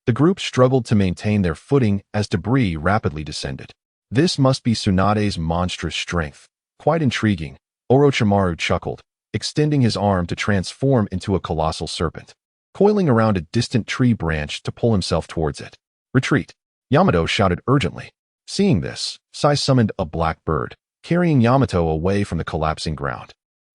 The group struggled to maintain their footing as debris rapidly descended. "This must be Tsunade's monstrous strength. Quite intriguing," Orochimaru chuckled, extending his arm to transform into a colossal serpent, coiling around a distant tree branch to pull himself towards it. "Retreat!" Yamato shouted urgently. Seeing this, Sai summoned a black bird, carrying Yamato away from the collapsing ground.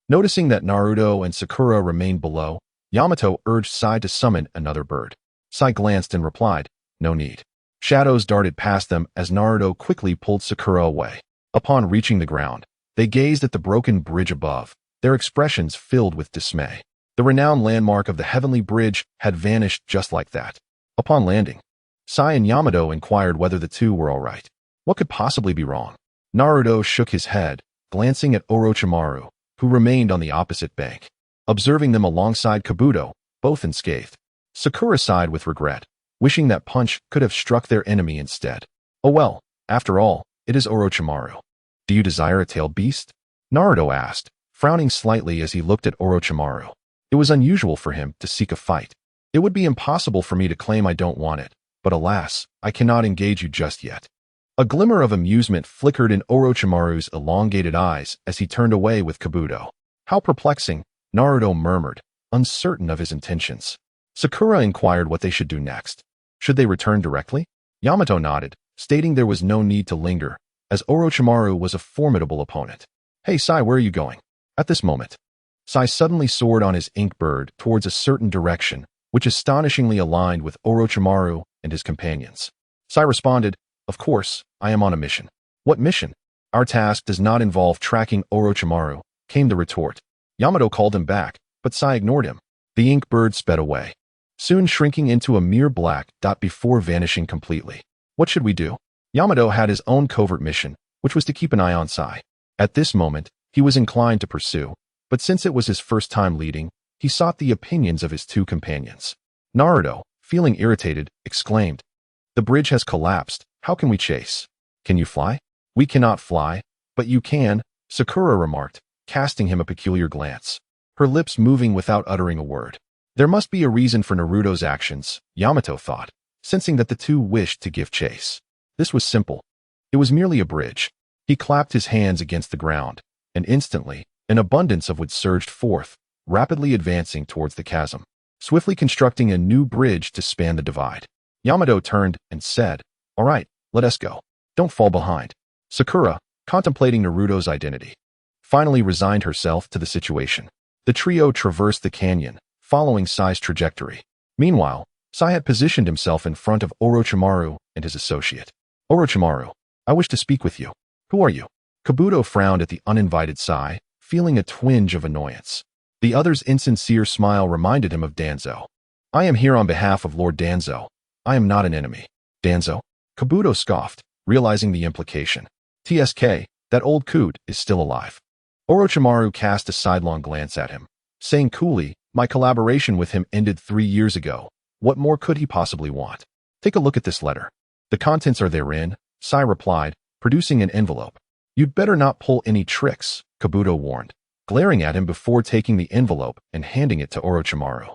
Noticing that Naruto and Sakura remained below, Yamato urged Sai to summon another bird. Sai glanced and replied, "No need." Shadows darted past them as Naruto quickly pulled Sakura away. Upon reaching the ground, they gazed at the broken bridge above, their expressions filled with dismay. The renowned landmark of the Heavenly Bridge had vanished just like that. Upon landing, Sai and Yamato inquired whether the two were all right. What could possibly be wrong? Naruto shook his head, glancing at Orochimaru, who remained on the opposite bank. Observing them alongside Kabuto, both unscathed, Sakura sighed with regret, wishing that punch could have struck their enemy instead. Oh well, after all, it is Orochimaru. Do you desire a tailed beast? Naruto asked, frowning slightly as he looked at Orochimaru. It was unusual for him to seek a fight. It would be impossible for me to claim I don't want it, but alas, I cannot engage you just yet. A glimmer of amusement flickered in Orochimaru's elongated eyes as he turned away with Kabuto. How perplexing, Naruto murmured, uncertain of his intentions. Sakura inquired what they should do next. Should they return directly? Yamato nodded, stating there was no need to linger, as Orochimaru was a formidable opponent. Hey Sai, where are you going? At this moment, Sai suddenly soared on his ink bird towards a certain direction, which astonishingly aligned with Orochimaru and his companions. Sai responded, "Of course, I am on a mission." "What mission?" "Our task does not involve tracking Orochimaru," came the retort. Yamato called him back, but Sai ignored him. The ink bird sped away, soon shrinking into a mere black dot before vanishing completely. What should we do? Yamato had his own covert mission, which was to keep an eye on Sai. At this moment, he was inclined to pursue, but since it was his first time leading, he sought the opinions of his two companions. Naruto, feeling irritated, exclaimed, "The bridge has collapsed. How can we chase?" "Can you fly?" "We cannot fly, but you can," Sakura remarked, casting him a peculiar glance, her lips moving without uttering a word. There must be a reason for Naruto's actions, Yamato thought, sensing that the two wished to give chase. This was simple. It was merely a bridge. He clapped his hands against the ground, and instantly, an abundance of wood surged forth, rapidly advancing towards the chasm, swiftly constructing a new bridge to span the divide. Yamato turned and said, "All right, let us go. Don't fall behind." Sakura, contemplating Naruto's identity, finally resigned herself to the situation. The trio traversed the canyon, following Sai's trajectory. Meanwhile, Sai had positioned himself in front of Orochimaru and his associate. "Orochimaru, I wish to speak with you." "Who are you?" Kabuto frowned at the uninvited Sai, feeling a twinge of annoyance. The other's insincere smile reminded him of Danzo. "I am here on behalf of Lord Danzo. I am not an enemy." "Danzo?" Kabuto scoffed, realizing the implication. "TSK, that old coot is still alive." Orochimaru cast a sidelong glance at him, saying coolly, "My collaboration with him ended 3 years ago. What more could he possibly want? Take a look at this letter." "The contents are therein," Sai replied, producing an envelope. "You'd better not pull any tricks," Kabuto warned, glaring at him before taking the envelope and handing it to Orochimaru.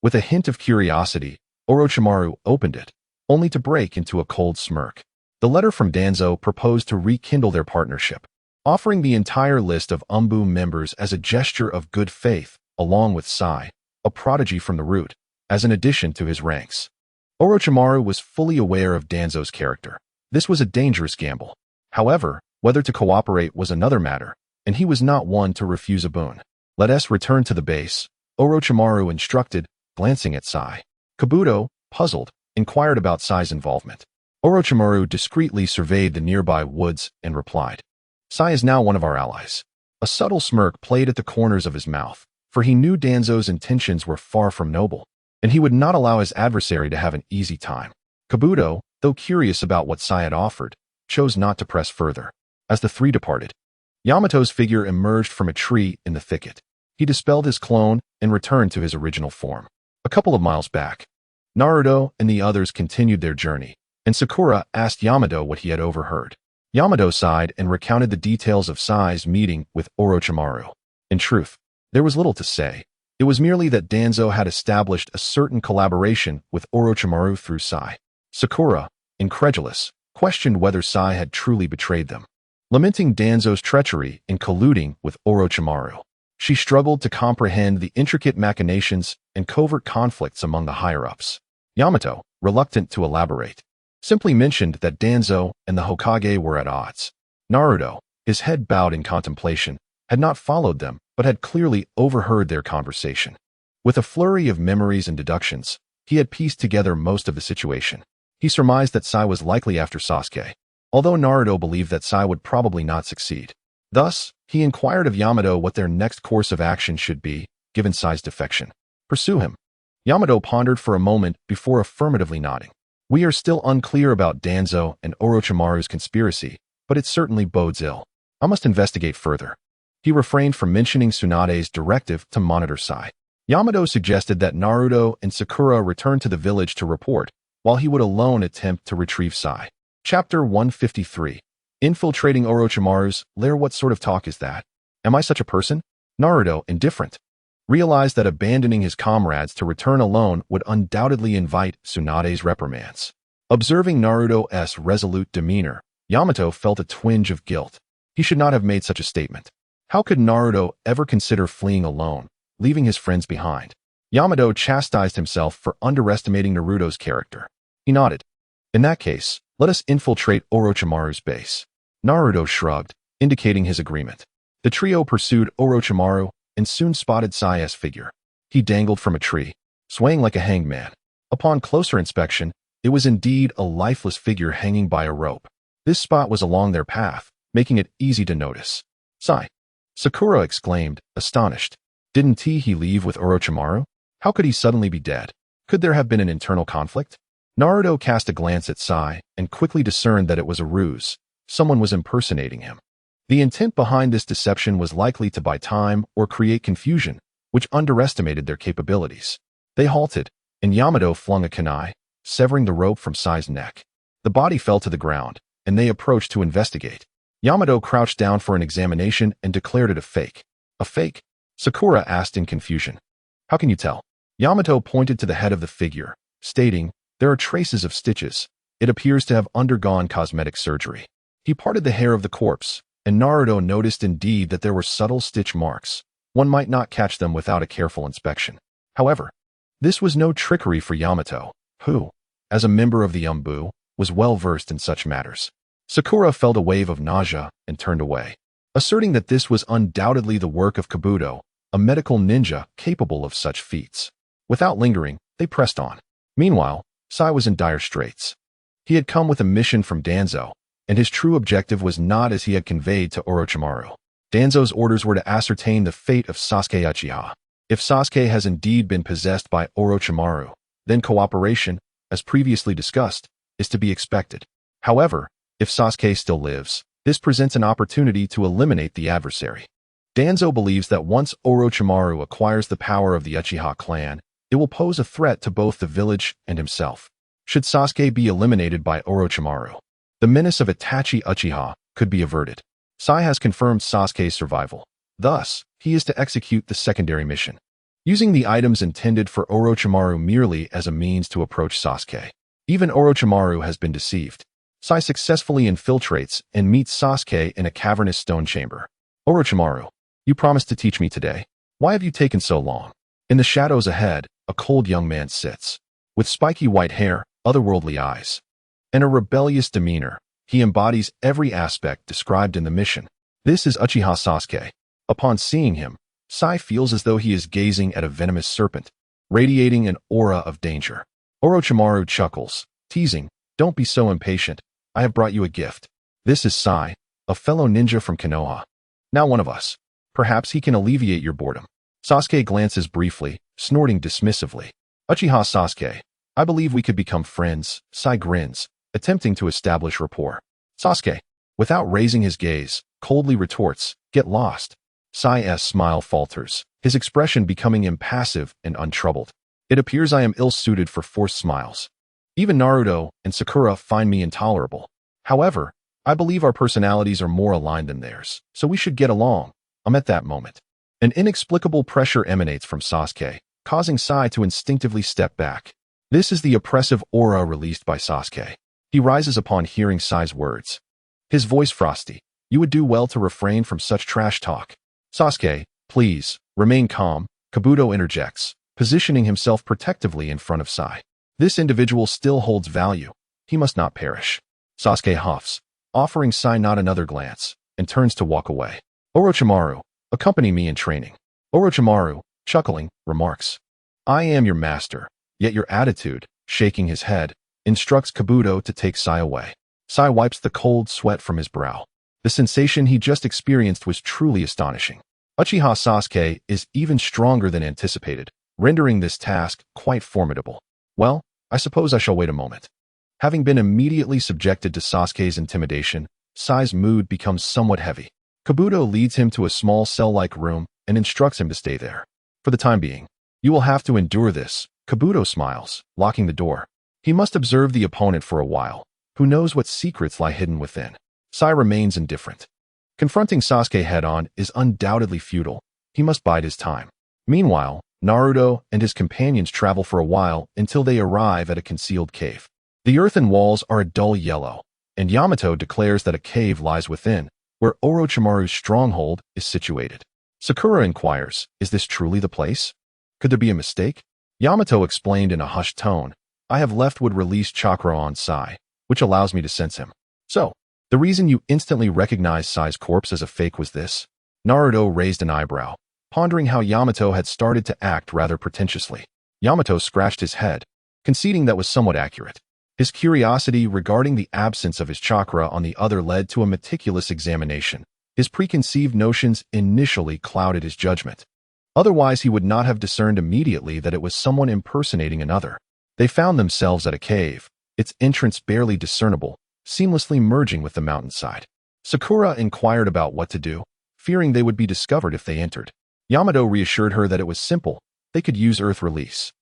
With a hint of curiosity, Orochimaru opened it, only to break into a cold smirk. The letter from Danzo proposed to rekindle their partnership, offering the entire list of Umbu members as a gesture of good faith, along with Sai, a prodigy from the root, as an addition to his ranks. Orochimaru was fully aware of Danzo's character. This was a dangerous gamble. However, whether to cooperate was another matter, and he was not one to refuse a boon. "Let us return to the base," Orochimaru instructed, glancing at Sai. Kabuto, puzzled, inquired about Sai's involvement. Orochimaru discreetly surveyed the nearby woods and replied, "Sai is now one of our allies." A subtle smirk played at the corners of his mouth, for he knew Danzo's intentions were far from noble, and he would not allow his adversary to have an easy time. Kabuto, though curious about what Sai had offered, chose not to press further. As the three departed, Yamato's figure emerged from a tree in the thicket. He dispelled his clone and returned to his original form. A couple of miles back, Naruto and the others continued their journey, and Sakura asked Yamato what he had overheard. Yamato sighed and recounted the details of Sai's meeting with Orochimaru. In truth, there was little to say. It was merely that Danzo had established a certain collaboration with Orochimaru through Sai. Sakura, incredulous, questioned whether Sai had truly betrayed them, lamenting Danzo's treachery in colluding with Orochimaru. She struggled to comprehend the intricate machinations and covert conflicts among the higher-ups. Yamato, reluctant to elaborate, simply mentioned that Danzo and the Hokage were at odds. Naruto, his head bowed in contemplation, had not followed them, but had clearly overheard their conversation. With a flurry of memories and deductions, he had pieced together most of the situation. He surmised that Sai was likely after Sasuke, although Naruto believed that Sai would probably not succeed. Thus, he inquired of Yamato what their next course of action should be, given Sai's defection. Pursue him. Yamato pondered for a moment before affirmatively nodding. We are still unclear about Danzo and Orochimaru's conspiracy, but it certainly bodes ill. I must investigate further. He refrained from mentioning Tsunade's directive to monitor Sai. Yamato suggested that Naruto and Sakura return to the village to report, while he would alone attempt to retrieve Sai. Chapter 153. Infiltrating Orochimaru's lair. What sort of talk is that? Am I such a person? Naruto, indifferent, realized that abandoning his comrades to return alone would undoubtedly invite Tsunade's reprimands. Observing Naruto's resolute demeanor, Yamato felt a twinge of guilt. He should not have made such a statement. How could Naruto ever consider fleeing alone, leaving his friends behind? Yamato chastised himself for underestimating Naruto's character. He nodded. In that case, let us infiltrate Orochimaru's base. Naruto shrugged, indicating his agreement. The trio pursued Orochimaru and soon spotted Sai's figure. He dangled from a tree, swaying like a hanged man. Upon closer inspection, it was indeed a lifeless figure hanging by a rope. This spot was along their path, making it easy to notice. Sai! Sakura exclaimed, astonished. Didn't he leave with Orochimaru? How could he suddenly be dead? Could there have been an internal conflict? Naruto cast a glance at Sai and quickly discerned that it was a ruse. Someone was impersonating him. The intent behind this deception was likely to buy time or create confusion, which underestimated their capabilities. They halted, and Yamato flung a kunai, severing the rope from Sai's neck. The body fell to the ground, and they approached to investigate. Yamato crouched down for an examination and declared it a fake. A fake? Sakura asked in confusion. How can you tell? Yamato pointed to the head of the figure, stating, there are traces of stitches. It appears to have undergone cosmetic surgery. He parted the hair of the corpse, and Naruto noticed indeed that there were subtle stitch marks. One might not catch them without a careful inspection. However, this was no trickery for Yamato, who, as a member of the Umbu, was well versed in such matters. Sakura felt a wave of nausea and turned away, asserting that this was undoubtedly the work of Kabuto, a medical ninja capable of such feats. Without lingering, they pressed on. Meanwhile, Sai was in dire straits. He had come with a mission from Danzo, and his true objective was not as he had conveyed to Orochimaru. Danzo's orders were to ascertain the fate of Sasuke Uchiha. If Sasuke has indeed been possessed by Orochimaru, then cooperation, as previously discussed, is to be expected. However, if Sasuke still lives, this presents an opportunity to eliminate the adversary. Danzo believes that once Orochimaru acquires the power of the Uchiha clan, it will pose a threat to both the village and himself. Should Sasuke be eliminated by Orochimaru, the menace of Itachi Uchiha could be averted. Sai has confirmed Sasuke's survival. Thus, he is to execute the secondary mission, using the items intended for Orochimaru merely as a means to approach Sasuke. Even Orochimaru has been deceived. Sai successfully infiltrates and meets Sasuke in a cavernous stone chamber. Orochimaru, you promised to teach me today. Why have you taken so long? In the shadows ahead, a cold young man sits. With spiky white hair, otherworldly eyes, and a rebellious demeanor, he embodies every aspect described in the mission. This is Uchiha Sasuke. Upon seeing him, Sai feels as though he is gazing at a venomous serpent, radiating an aura of danger. Orochimaru chuckles, teasing, don't be so impatient. I have brought you a gift. This is Sai, a fellow ninja from Konoha. Now one of us. Perhaps he can alleviate your boredom. Sasuke glances briefly, snorting dismissively. Uchiha Sasuke, I believe we could become friends. Sai grins, attempting to establish rapport. Sasuke, without raising his gaze, coldly retorts, get lost. Sai's smile falters, his expression becoming impassive and untroubled. It appears I am ill-suited for forced smiles. Even Naruto and Sakura find me intolerable. However, I believe our personalities are more aligned than theirs, so we should get along. At that moment, an inexplicable pressure emanates from Sasuke, causing Sai to instinctively step back. This is the oppressive aura released by Sasuke. He rises upon hearing Sai's words. His voice frosty. You would do well to refrain from such trash talk. Sasuke, please, remain calm, Kabuto interjects, positioning himself protectively in front of Sai. This individual still holds value. He must not perish. Sasuke huffs, offering Sai not another glance, and turns to walk away. Orochimaru, accompany me in training. Orochimaru, chuckling, remarks, I am your master, yet your attitude, shaking his head, instructs Kabuto to take Sai away. Sai wipes the cold sweat from his brow. The sensation he just experienced was truly astonishing. Uchiha Sasuke is even stronger than anticipated, rendering this task quite formidable. Well, I suppose I shall wait a moment. Having been immediately subjected to Sasuke's intimidation, Sai's mood becomes somewhat heavy. Kabuto leads him to a small cell-like room and instructs him to stay there. For the time being, you will have to endure this. Kabuto smiles, locking the door. He must observe the opponent for a while. Who knows what secrets lie hidden within? Sai remains indifferent. Confronting Sasuke head-on is undoubtedly futile. He must bide his time. Meanwhile, Naruto and his companions travel for a while until they arrive at a concealed cave. The earthen walls are a dull yellow, and Yamato declares that a cave lies within, where Orochimaru's stronghold is situated. Sakura inquires, is this truly the place? Could there be a mistake? Yamato explained in a hushed tone, I have left would-release chakra on Sai, which allows me to sense him. So, the reason you instantly recognized Sai's corpse as a fake was this? Naruto raised an eyebrow, pondering how Yamato had started to act rather pretentiously. Yamato scratched his head, conceding that was somewhat accurate. His curiosity regarding the absence of his chakra on the other led to a meticulous examination. His preconceived notions initially clouded his judgment. Otherwise, he would not have discerned immediately that it was someone impersonating another. They found themselves at a cave, its entrance barely discernible, seamlessly merging with the mountainside. Sakura inquired about what to do, fearing they would be discovered if they entered. Yamato reassured her that it was simple, they could use earth release.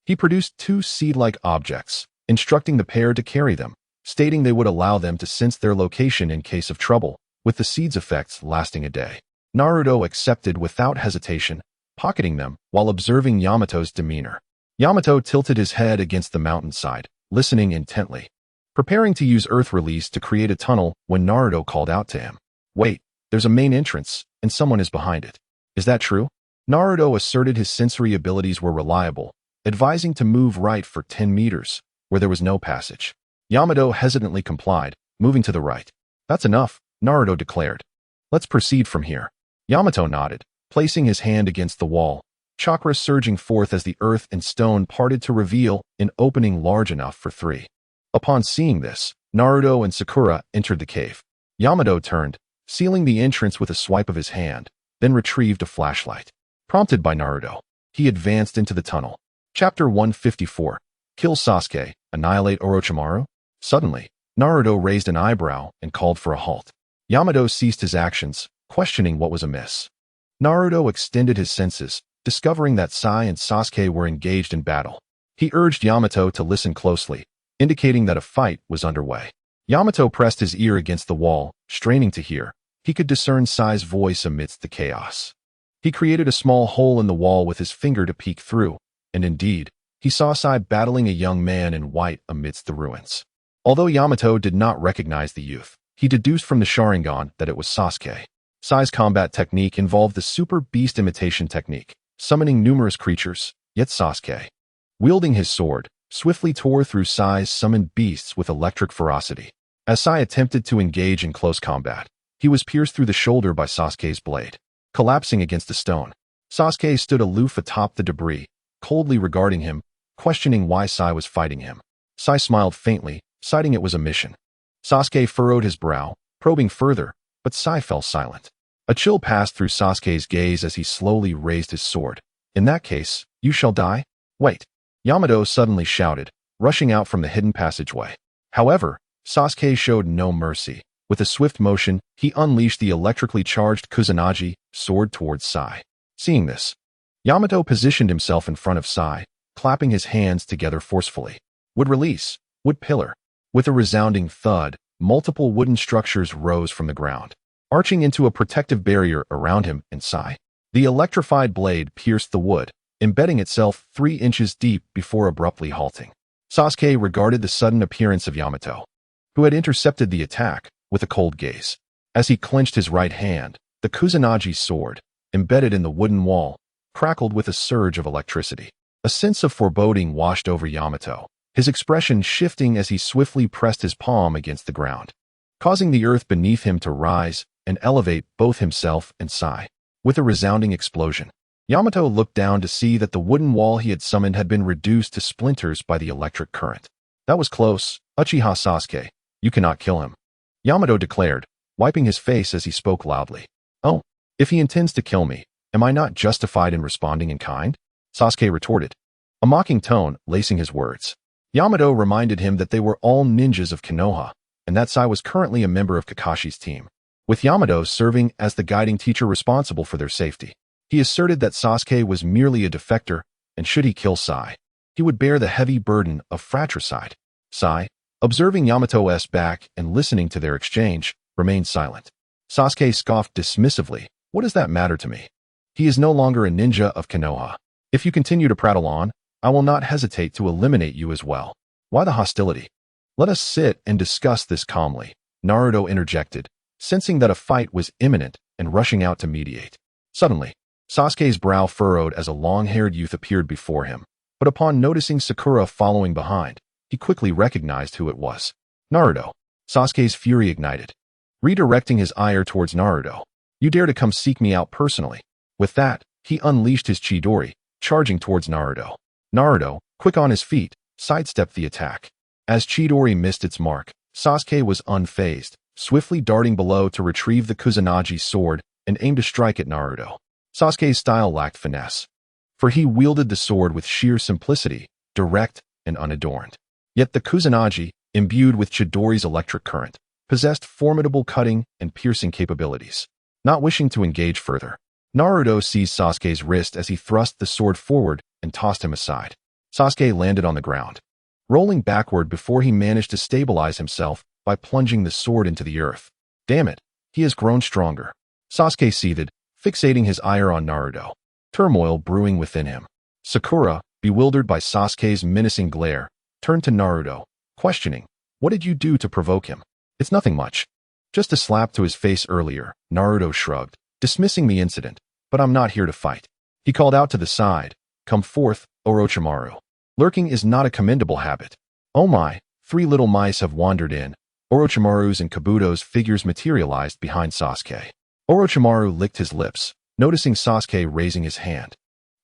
He produced two seed-like objects, instructing the pair to carry them, stating they would allow them to sense their location in case of trouble, with the seed's effects lasting a day. Naruto accepted without hesitation, pocketing them while observing Yamato's demeanor. Yamato tilted his head against the mountainside, listening intently, preparing to use earth release to create a tunnel when Naruto called out to him. Wait, there's a main entrance, and someone is behind it. Is that true? Naruto asserted his sensory abilities were reliable, advising to move right for 10 meters, where there was no passage. Yamato hesitantly complied, moving to the right. That's enough, Naruto declared. Let's proceed from here. Yamato nodded, placing his hand against the wall, chakra surging forth as the earth and stone parted to reveal an opening large enough for three. Upon seeing this, Naruto and Sakura entered the cave. Yamato turned, sealing the entrance with a swipe of his hand, then retrieved a flashlight. Prompted by Naruto, he advanced into the tunnel. Chapter 154. Kill Sasuke, annihilate Orochimaru? Suddenly, Naruto raised an eyebrow and called for a halt. Yamato ceased his actions, questioning what was amiss. Naruto extended his senses, discovering that Sai and Sasuke were engaged in battle. He urged Yamato to listen closely, indicating that a fight was underway. Yamato pressed his ear against the wall, straining to hear. He could discern Sai's voice amidst the chaos. He created a small hole in the wall with his finger to peek through, and indeed, he saw Sai battling a young man in white amidst the ruins. Although Yamato did not recognize the youth, he deduced from the Sharingan that it was Sasuke. Sai's combat technique involved the super beast imitation technique, summoning numerous creatures, yet Sasuke, wielding his sword, swiftly tore through Sai's summoned beasts with electric ferocity. As Sai attempted to engage in close combat, he was pierced through the shoulder by Sasuke's blade. Collapsing against a stone, Sasuke stood aloof atop the debris, coldly regarding him, questioning why Sai was fighting him. Sai smiled faintly, citing it was a mission. Sasuke furrowed his brow, probing further, but Sai fell silent. A chill passed through Sasuke's gaze as he slowly raised his sword. In that case, you shall die? Wait. Yamato suddenly shouted, rushing out from the hidden passageway. However, Sasuke showed no mercy. With a swift motion, he unleashed the electrically charged Kusanagi sword towards Sai. Seeing this, Yamato positioned himself in front of Sai, clapping his hands together forcefully. Wood release, wood pillar. With a resounding thud, multiple wooden structures rose from the ground, arching into a protective barrier around him and Sai. The electrified blade pierced the wood, embedding itself 3 inches deep before abruptly halting. Sasuke regarded the sudden appearance of Yamato, who had intercepted the attack, with a cold gaze. As he clenched his right hand, the Kusanagi sword, embedded in the wooden wall, crackled with a surge of electricity. A sense of foreboding washed over Yamato, his expression shifting as he swiftly pressed his palm against the ground, causing the earth beneath him to rise, and elevate both himself and Sai. With a resounding explosion, Yamato looked down to see that the wooden wall he had summoned had been reduced to splinters by the electric current. That was close, Uchiha Sasuke. You cannot kill him, Yamato declared, wiping his face as he spoke loudly. Oh, if he intends to kill me, am I not justified in responding in kind? Sasuke retorted, a mocking tone lacing his words. Yamato reminded him that they were all ninjas of Konoha, and that Sai was currently a member of Kakashi's team, with Yamato serving as the guiding teacher responsible for their safety. He asserted that Sasuke was merely a defector, and should he kill Sai, he would bear the heavy burden of fratricide. Sai, observing Yamato's back and listening to their exchange, remained silent. Sasuke scoffed dismissively. What does that matter to me? He is no longer a ninja of Konoha. If you continue to prattle on, I will not hesitate to eliminate you as well. Why the hostility? Let us sit and discuss this calmly, Naruto interjected, sensing that a fight was imminent and rushing out to mediate. Suddenly, Sasuke's brow furrowed as a long-haired youth appeared before him, but upon noticing Sakura following behind, he quickly recognized who it was. Naruto. Sasuke's fury ignited, redirecting his ire towards Naruto. You dare to come seek me out personally. With that, he unleashed his Chidori, charging towards Naruto. Naruto, quick on his feet, sidestepped the attack. As Chidori missed its mark, Sasuke was unfazed, swiftly darting below to retrieve the Kusanagi sword and aim to strike at Naruto. Sasuke's style lacked finesse, for he wielded the sword with sheer simplicity, direct and unadorned. Yet the Kusanagi, imbued with Chidori's electric current, possessed formidable cutting and piercing capabilities. Not wishing to engage further, Naruto seized Sasuke's wrist as he thrust the sword forward and tossed him aside. Sasuke landed on the ground, rolling backward before he managed to stabilize himself by plunging the sword into the earth. Damn it, he has grown stronger. Sasuke seethed, fixating his ire on Naruto, turmoil brewing within him. Sakura, bewildered by Sasuke's menacing glare, turned to Naruto, questioning, what did you do to provoke him? It's nothing much. Just a slap to his face earlier, Naruto shrugged, dismissing the incident, but I'm not here to fight. He called out to the side, come forth, Orochimaru. Lurking is not a commendable habit. Oh my, 3 little mice have wandered in. Orochimaru's and Kabuto's figures materialized behind Sasuke. Orochimaru licked his lips, noticing Sasuke raising his hand,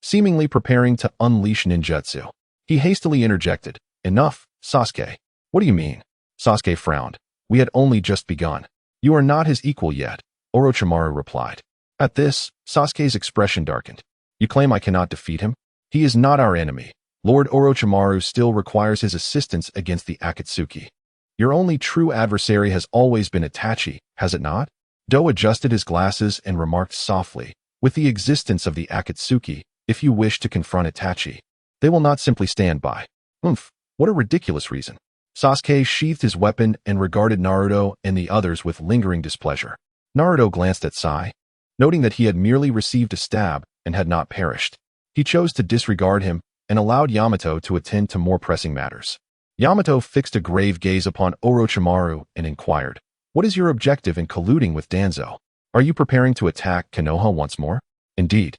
seemingly preparing to unleash ninjutsu. He hastily interjected, enough, Sasuke. What do you mean? Sasuke frowned. We had only just begun. You are not his equal yet, Orochimaru replied. At this, Sasuke's expression darkened. You claim I cannot defeat him? He is not our enemy. Lord Orochimaru still requires his assistance against the Akatsuki. Your only true adversary has always been Itachi, has it not? Do adjusted his glasses and remarked softly, with the existence of the Akatsuki, if you wish to confront Itachi, they will not simply stand by. What a ridiculous reason. Sasuke sheathed his weapon and regarded Naruto and the others with lingering displeasure. Naruto glanced at Sai, noting that he had merely received a stab and had not perished. He chose to disregard him and allowed Yamato to attend to more pressing matters. Yamato fixed a grave gaze upon Orochimaru and inquired, what is your objective in colluding with Danzo? Are you preparing to attack Konoha once more? Indeed.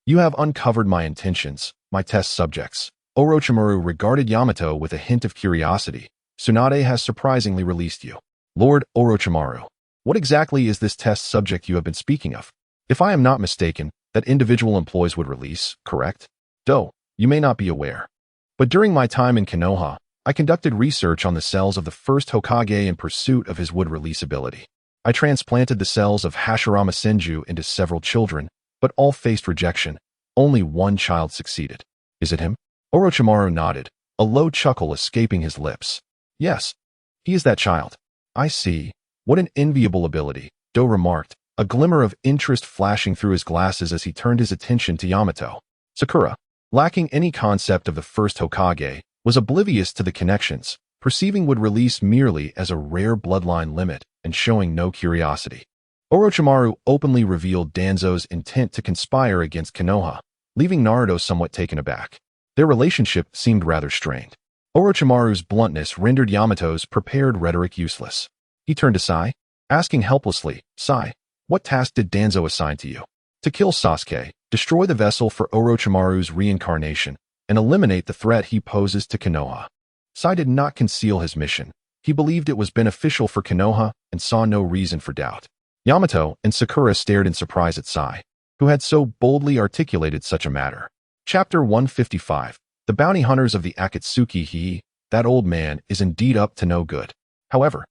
You have uncovered my intentions, my test subjects. Orochimaru regarded Yamato with a hint of curiosity. Tsunade has surprisingly released you. Lord Orochimaru, what exactly is this test subject you have been speaking of? If I am not mistaken, that individual employees would release, correct? Do, you may not be aware, but during my time in Konoha, I conducted research on the cells of the first Hokage in pursuit of his wood release ability. I transplanted the cells of Hashirama Senju into several children, but all faced rejection. Only one child succeeded. Is it him? Orochimaru nodded, a low chuckle escaping his lips. Yes, he is that child. I see. What an enviable ability, Do remarked, a glimmer of interest flashing through his glasses as he turned his attention to Yamato. Sakura, lacking any concept of the first Hokage, was oblivious to the connections, perceiving would release merely as a rare bloodline limit and showing no curiosity. Orochimaru openly revealed Danzo's intent to conspire against Konoha, leaving Naruto somewhat taken aback. Their relationship seemed rather strained. Orochimaru's bluntness rendered Yamato's prepared rhetoric useless. He turned to Sai, asking helplessly, Sai, what task did Danzo assign to you? To kill Sasuke, destroy the vessel for Orochimaru's reincarnation, and eliminate the threat he poses to Konoha. Sai did not conceal his mission. He believed it was beneficial for Konoha and saw no reason for doubt. Yamato and Sakura stared in surprise at Sai, who had so boldly articulated such a matter. Chapter 155. The Bounty Hunters of the Akatsuki. That old man is indeed up to no good. However,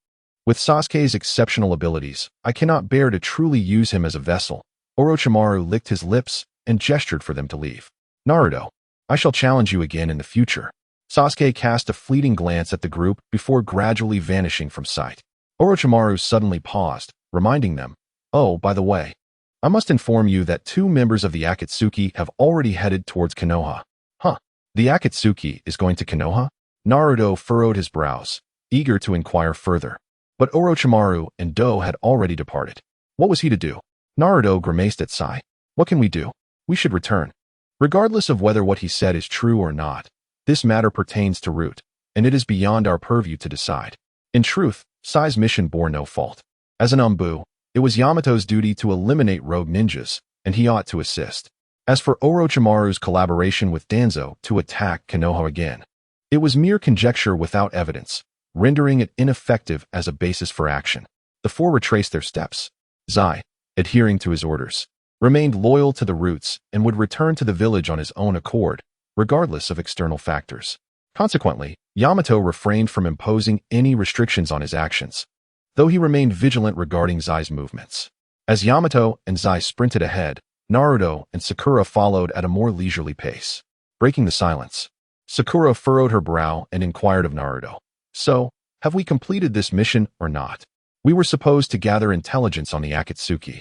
with Sasuke's exceptional abilities, I cannot bear to truly use him as a vessel. Orochimaru licked his lips and gestured for them to leave. Naruto, I shall challenge you again in the future. Sasuke cast a fleeting glance at the group before gradually vanishing from sight. Orochimaru suddenly paused, reminding them, "Oh, by the way, I must inform you that 2 members of the Akatsuki have already headed towards Konoha." Huh? The Akatsuki is going to Konoha? Naruto furrowed his brows, eager to inquire further. But Orochimaru and Do had already departed. What was he to do? Naruto grimaced at Sai. What can we do? We should return. Regardless of whether what he said is true or not, this matter pertains to Root, and it is beyond our purview to decide. In truth, Sai's mission bore no fault. As an Umbu, it was Yamato's duty to eliminate rogue ninjas, and he ought to assist. As for Orochimaru's collaboration with Danzo to attack Konoha again, it was mere conjecture without evidence, rendering it ineffective as a basis for action. The 4 retraced their steps. Zai, adhering to his orders, remained loyal to the Roots and would return to the village on his own accord, regardless of external factors. Consequently, Yamato refrained from imposing any restrictions on his actions, though he remained vigilant regarding Zai's movements. As Yamato and Zai sprinted ahead, Naruto and Sakura followed at a more leisurely pace. Breaking the silence, Sakura furrowed her brow and inquired of Naruto, "So, have we completed this mission or not? We were supposed to gather intelligence on the Akatsuki.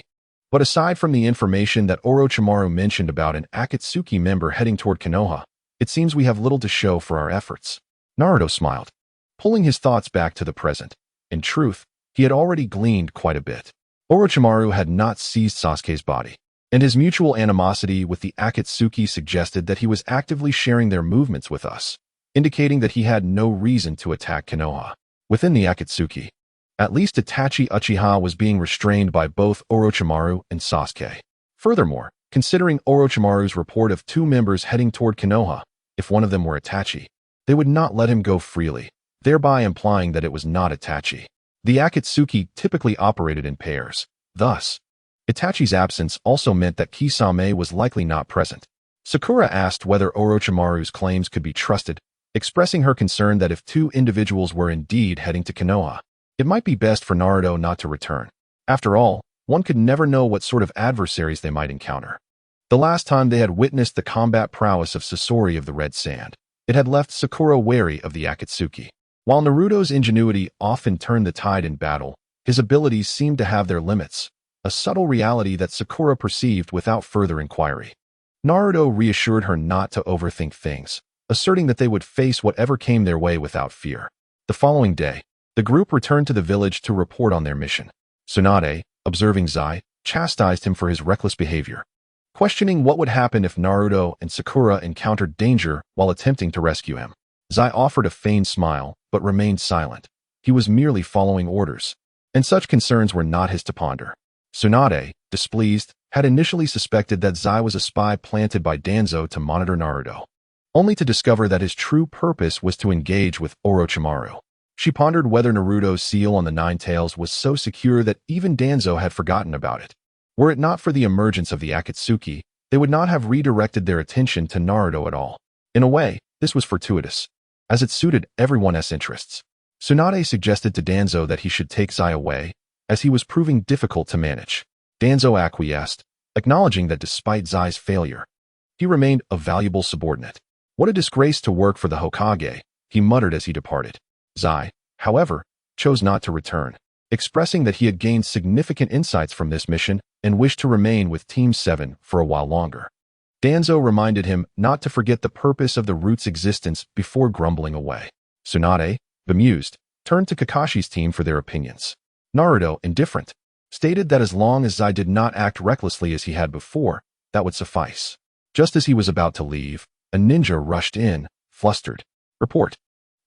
But aside from the information that Orochimaru mentioned about an Akatsuki member heading toward Konoha, it seems we have little to show for our efforts." Naruto smiled, pulling his thoughts back to the present. In truth, he had already gleaned quite a bit. Orochimaru had not seized Sasuke's body, and his mutual animosity with the Akatsuki suggested that he was actively sharing their movements with us, indicating that he had no reason to attack Konoha. Within the Akatsuki, at least Itachi Uchiha was being restrained by both Orochimaru and Sasuke. Furthermore, considering Orochimaru's report of 2 members heading toward Konoha, if one of them were Itachi, they would not let him go freely, thereby implying that it was not Itachi. The Akatsuki typically operated in pairs. Thus, Itachi's absence also meant that Kisame was likely not present. Sakura asked whether Orochimaru's claims could be trusted, expressing her concern that if 2 individuals were indeed heading to Konoha, it might be best for Naruto not to return. After all, one could never know what sort of adversaries they might encounter. The last time they had witnessed the combat prowess of Sasori of the Red Sand, it had left Sakura wary of the Akatsuki. While Naruto's ingenuity often turned the tide in battle, his abilities seemed to have their limits, a subtle reality that Sakura perceived without further inquiry. Naruto reassured her not to overthink things, asserting that they would face whatever came their way without fear. The following day, the group returned to the village to report on their mission. Tsunade, observing Zai, chastised him for his reckless behavior, questioning what would happen if Naruto and Sakura encountered danger while attempting to rescue him. Zai offered a feigned smile, but remained silent. He was merely following orders, and such concerns were not his to ponder. Tsunade, displeased, had initially suspected that Zai was a spy planted by Danzo to monitor Naruto, only to discover that his true purpose was to engage with Orochimaru. She pondered whether Naruto's seal on the 9 tails was so secure that even Danzo had forgotten about it. Were it not for the emergence of the Akatsuki, they would not have redirected their attention to Naruto at all. In a way, this was fortuitous, as it suited everyone's interests. Tsunade suggested to Danzo that he should take Zai away, as he was proving difficult to manage. Danzo acquiesced, acknowledging that despite Zai's failure, he remained a valuable subordinate. What a disgrace to work for the Hokage, he muttered as he departed. Zai, however, chose not to return, expressing that he had gained significant insights from this mission and wished to remain with Team 7 for a while longer. Danzo reminded him not to forget the purpose of the Root's existence before grumbling away. Tsunade, bemused, turned to Kakashi's team for their opinions. Naruto, indifferent, stated that as long as Zai did not act recklessly as he had before, that would suffice. Just as he was about to leave, a ninja rushed in, flustered. "Report."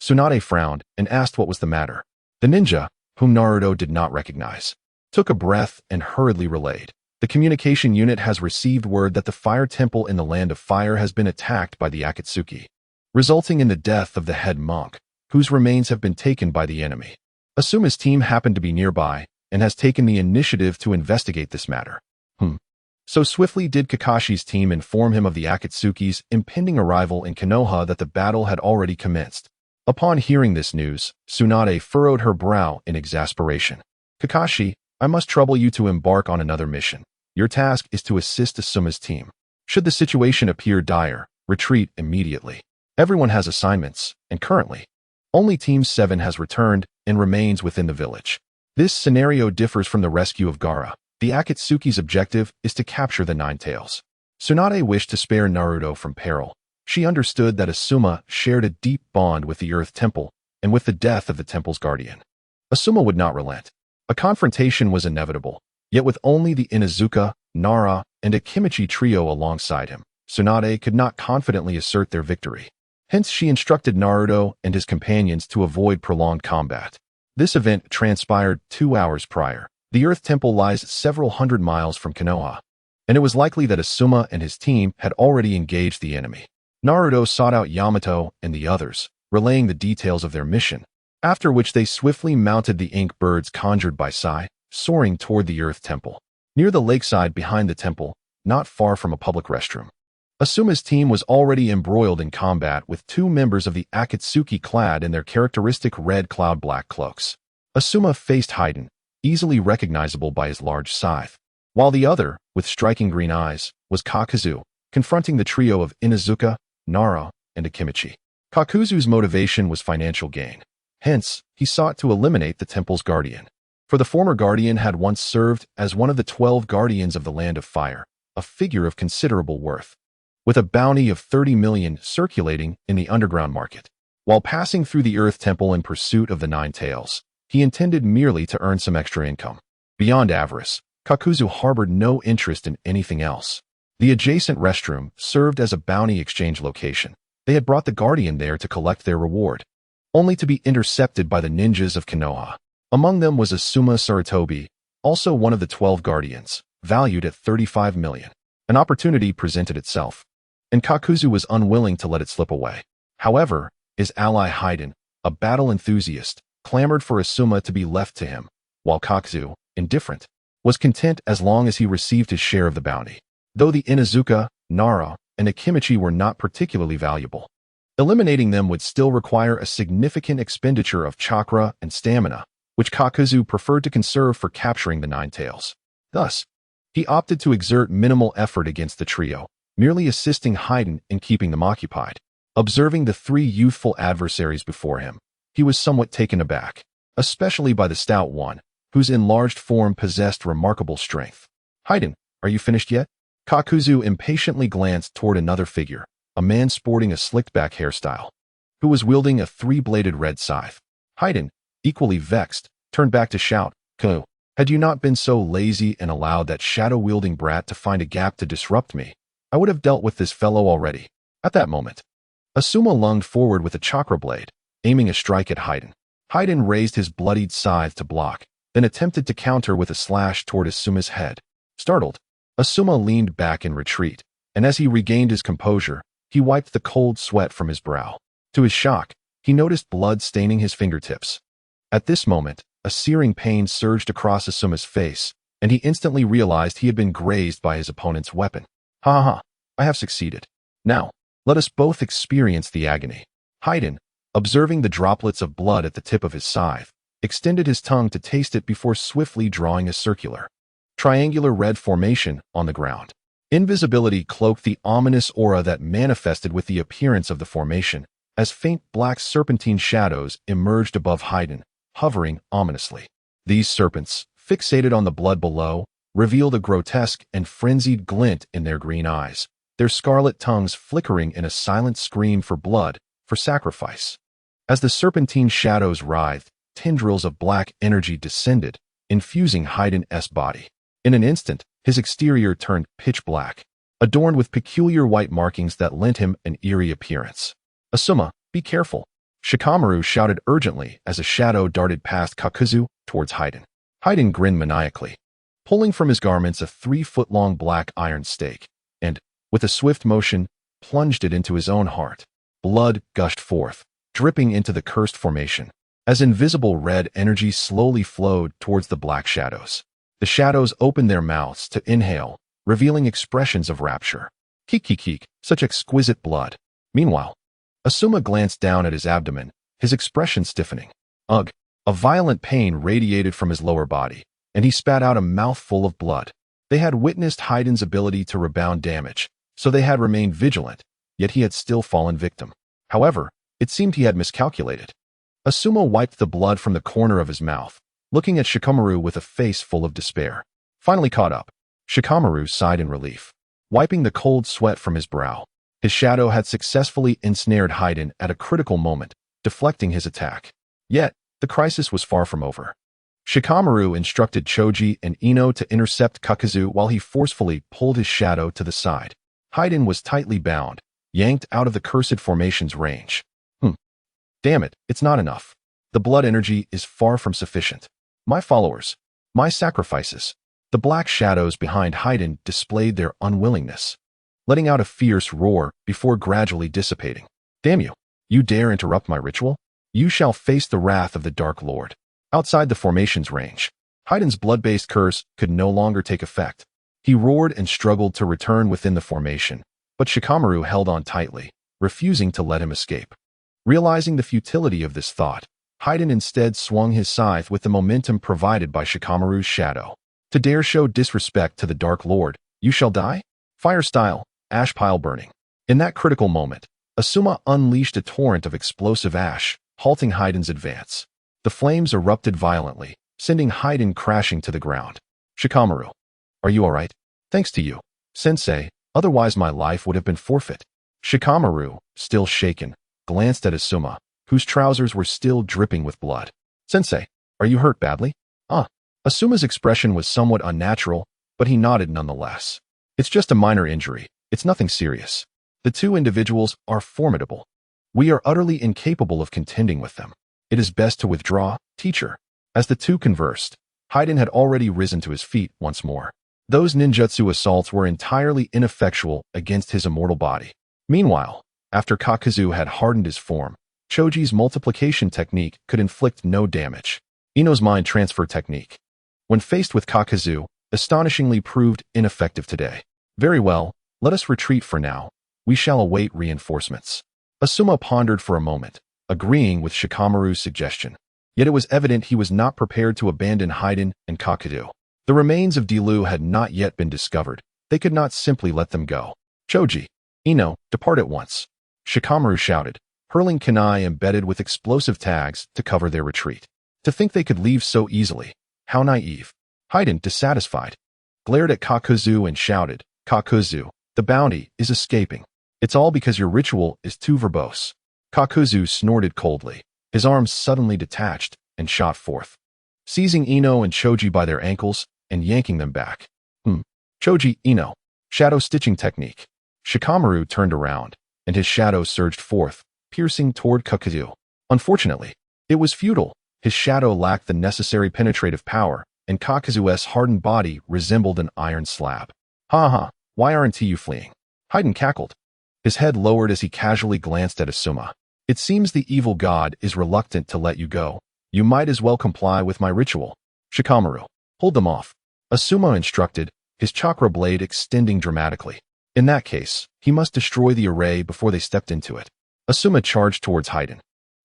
Tsunade frowned and asked what was the matter. The ninja, whom Naruto did not recognize, took a breath and hurriedly relayed. "The communication unit has received word that the fire temple in the Land of Fire has been attacked by the Akatsuki, resulting in the death of the head monk, whose remains have been taken by the enemy. Asuma's team happened to be nearby, and has taken the initiative to investigate this matter. So swiftly did Kakashi's team inform him of the Akatsuki's impending arrival in Konoha that the battle had already commenced. Upon hearing this news, Tsunade furrowed her brow in exasperation. Kakashi, I must trouble you to embark on another mission. Your task is to assist Asuma's team. Should the situation appear dire, retreat immediately. Everyone has assignments, and currently, only Team 7 has returned and remains within the village. This scenario differs from the rescue of Gaara. The Akatsuki's objective is to capture the Nine Tails. Tsunade wished to spare Naruto from peril. She understood that Asuma shared a deep bond with the Earth Temple and with the death of the temple's guardian. Asuma would not relent. A confrontation was inevitable, yet with only the Inuzuka, Nara, and Akimichi trio alongside him, Tsunade could not confidently assert their victory. Hence she instructed Naruto and his companions to avoid prolonged combat. This event transpired 2 hours prior. The Earth Temple lies several hundred miles from Konoha, and it was likely that Asuma and his team had already engaged the enemy. Naruto sought out Yamato and the others, relaying the details of their mission, after which they swiftly mounted the ink birds conjured by Sai, soaring toward the Earth Temple. Near the lakeside behind the temple, not far from a public restroom, Asuma's team was already embroiled in combat with 2 members of the Akatsuki clad in their characteristic red cloud black cloaks. Asuma faced Haiden, easily recognizable by his large scythe, while the other, with striking green eyes, was Kakuzu, confronting the trio of Inuzuka, Nara, and Akimichi. Kakuzu's motivation was financial gain. Hence, he sought to eliminate the temple's guardian. For the former guardian had once served as one of the 12 guardians of the Land of Fire, a figure of considerable worth, with a bounty of 30 million circulating in the underground market. While passing through the Earth Temple in pursuit of the Nine Tails, he intended merely to earn some extra income. Beyond avarice, Kakuzu harbored no interest in anything else. The adjacent restroom served as a bounty exchange location. They had brought the guardian there to collect their reward, only to be intercepted by the ninjas of Konoha. Among them was Asuma Sarutobi, also one of the 12 guardians, valued at 35 million. An opportunity presented itself, and Kakuzu was unwilling to let it slip away. However, his ally Haiden, a battle enthusiast, clamored for Asuma to be left to him, while Kakuzu, indifferent, was content as long as he received his share of the bounty. Though the Inuzuka, Nara, and Akimichi were not particularly valuable, eliminating them would still require a significant expenditure of chakra and stamina, which Kakuzu preferred to conserve for capturing the Nine Tails. Thus, he opted to exert minimal effort against the trio, merely assisting Haiden in keeping them occupied. Observing the 3 youthful adversaries before him, he was somewhat taken aback, especially by the stout one, whose enlarged form possessed remarkable strength. Haiden, are you finished yet? Kakuzu impatiently glanced toward another figure, a man sporting a slicked-back hairstyle, who was wielding a 3-bladed red scythe. Haiden, equally vexed, turned back to shout, "Ko, had you not been so lazy and allowed that shadow-wielding brat to find a gap to disrupt me, I would have dealt with this fellow already." At that moment, Asuma lunged forward with a chakra blade, aiming a strike at Haiden. Haiden raised his bloodied scythe to block, then attempted to counter with a slash toward Asuma's head. Startled, Asuma leaned back in retreat, and as he regained his composure, he wiped the cold sweat from his brow. To his shock, he noticed blood staining his fingertips. At this moment, a searing pain surged across Asuma's face, and he instantly realized he had been grazed by his opponent's weapon. Ha ha, I have succeeded. Now, let us both experience the agony. Haiden, observing the droplets of blood at the tip of his scythe, extended his tongue to taste it before swiftly drawing a circular, triangular red formation on the ground. Invisibility cloaked the ominous aura that manifested with the appearance of the formation, as faint black serpentine shadows emerged above Haiden, hovering ominously. These serpents, fixated on the blood below, revealed a grotesque and frenzied glint in their green eyes, their scarlet tongues flickering in a silent scream for blood, for sacrifice. As the serpentine shadows writhed, tendrils of black energy descended, infusing Haiden's body. In an instant, his exterior turned pitch black, adorned with peculiar white markings that lent him an eerie appearance. "Asuma, be careful," Shikamaru shouted urgently as a shadow darted past Kakuzu towards Haiden. Haiden grinned maniacally, pulling from his garments a 3-foot-long black iron stake, and, with a swift motion, plunged it into his own heart. Blood gushed forth, dripping into the cursed formation. as invisible red energy slowly flowed towards the black shadows. The shadows opened their mouths to inhale, revealing expressions of rapture. Keek, such exquisite blood. Meanwhile, Asuma glanced down at his abdomen, his expression stiffening. Ugh! A violent pain radiated from his lower body, and he spat out a mouthful of blood. They had witnessed Haiden's ability to rebound damage, so they had remained vigilant, yet he had still fallen victim. However, it seemed he had miscalculated. Asuma wiped the blood from the corner of his mouth, looking at Shikamaru with a face full of despair. Finally caught up, Shikamaru sighed in relief, wiping the cold sweat from his brow. His shadow had successfully ensnared Haiden at a critical moment, deflecting his attack. Yet, the crisis was far from over. Shikamaru instructed Choji and Ino to intercept Kakazu while he forcefully pulled his shadow to the side. Haiden was tightly bound, yanked out of the cursed formation's range. Damn it, it's not enough. The blood energy is far from sufficient. My followers, my sacrifices. The black shadows behind Haiden displayed their unwillingness, letting out a fierce roar before gradually dissipating. Damn you! You dare interrupt my ritual? You shall face the wrath of the Dark Lord. Outside the formation's range, Haiden's blood-based curse could no longer take effect. He roared and struggled to return within the formation, but Shikamaru held on tightly, refusing to let him escape. Realizing the futility of this thought, Haiden instead swung his scythe with the momentum provided by Shikamaru's shadow. To dare show disrespect to the Dark Lord, you shall die? Fire style, ash pile burning. In that critical moment, Asuma unleashed a torrent of explosive ash, halting Haiden's advance. The flames erupted violently, sending Haiden crashing to the ground. Shikamaru, are you alright? Thanks to you, Sensei, otherwise my life would have been forfeit. Shikamaru, still shaken, glanced at Asuma, whose trousers were still dripping with blood. Sensei, are you hurt badly? Asuma's expression was somewhat unnatural, but he nodded nonetheless. It's just a minor injury. It's nothing serious. The two individuals are formidable. We are utterly incapable of contending with them. It is best to withdraw, teacher. As the two conversed, Haiden had already risen to his feet once more. Those ninjutsu assaults were entirely ineffectual against his immortal body. Meanwhile, after Kakazu had hardened his form, Choji's multiplication technique could inflict no damage. Ino's mind transfer technique, when faced with Kakazu, astonishingly proved ineffective today. Very well, let us retreat for now. We shall await reinforcements. Asuma pondered for a moment, agreeing with Shikamaru's suggestion. Yet it was evident he was not prepared to abandon Haiden and Kakazu. The remains of Dilu had not yet been discovered. They could not simply let them go. Choji, Ino, depart at once. Shikamaru shouted, hurling kunai embedded with explosive tags to cover their retreat. To think they could leave so easily. How naive. Haiden, dissatisfied, glared at Kakazu and shouted, Kakazu, the bounty is escaping. It's all because your ritual is too verbose. Kakazu snorted coldly. His arms suddenly detached and shot forth, seizing Ino and Choji by their ankles and yanking them back. Choji, Ino. Shadow stitching technique. Shikamaru turned around, and his shadow surged forth, piercing toward Kakazu. Unfortunately, it was futile. His shadow lacked the necessary penetrative power, and Kakazu's hardened body resembled an iron slab. Why aren't you fleeing? Haiden cackled. His head lowered as he casually glanced at Asuma. It seems the evil god is reluctant to let you go. You might as well comply with my ritual. Shikamaru, hold them off. Asuma instructed, his chakra blade extending dramatically. In that case, he must destroy the array before they stepped into it. Asuma charged towards Haiden,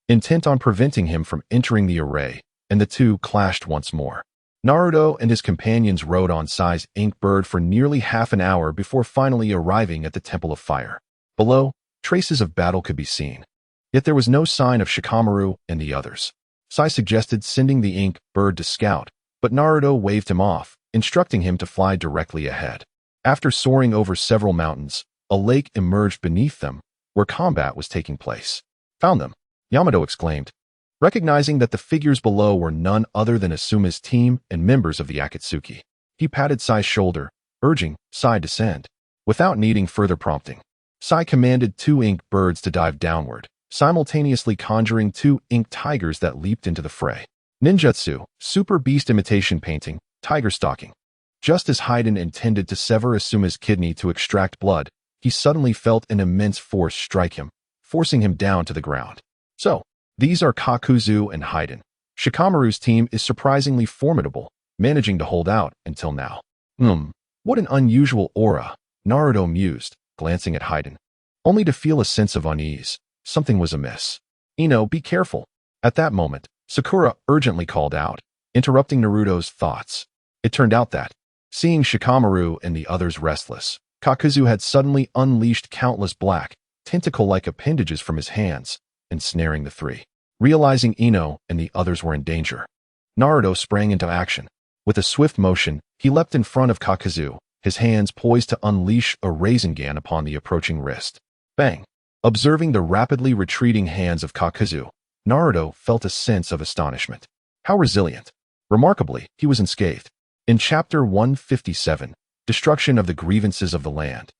intent on preventing him from entering the array, and the two clashed once more. Naruto and his companions rode on Sai's ink bird for nearly half an hour before finally arriving at the Temple of Fire. Below, traces of battle could be seen. Yet there was no sign of Shikamaru and the others. Sai suggested sending the ink bird to scout, but Naruto waved him off, instructing him to fly directly ahead. After soaring over several mountains, a lake emerged beneath them, where combat was taking place. Found them, Yamato exclaimed, recognizing that the figures below were none other than Asuma's team and members of the Akatsuki. He patted Sai's shoulder, urging Sai descend. Without needing further prompting, Sai commanded two ink birds to dive downward, simultaneously conjuring two ink tigers that leaped into the fray. Ninjutsu, super beast imitation painting, tiger stalking. Just as Haiden intended to sever Asuma's kidney to extract blood, he suddenly felt an immense force strike him, forcing him down to the ground. So, These are Kakuzu and Haiden. Shikamaru's team is surprisingly formidable, managing to hold out until now. What an unusual aura, Naruto mused, glancing at Haiden, only to feel a sense of unease. Something was amiss. Ino, be careful. At that moment, Sakura urgently called out, interrupting Naruto's thoughts. It turned out that, seeing Shikamaru and the others restless, Kakuzu had suddenly unleashed countless black, tentacle-like appendages from his hands, ensnaring the three. Realizing Ino and the others were in danger, Naruto sprang into action. With a swift motion, he leapt in front of Kakuzu, his hands poised to unleash a Rasengan upon the approaching wrist. Bang! Observing the rapidly retreating hands of Kakuzu, Naruto felt a sense of astonishment. How resilient! Remarkably, he was unscathed. In Chapter 157, Destruction of the Grievances of the Land,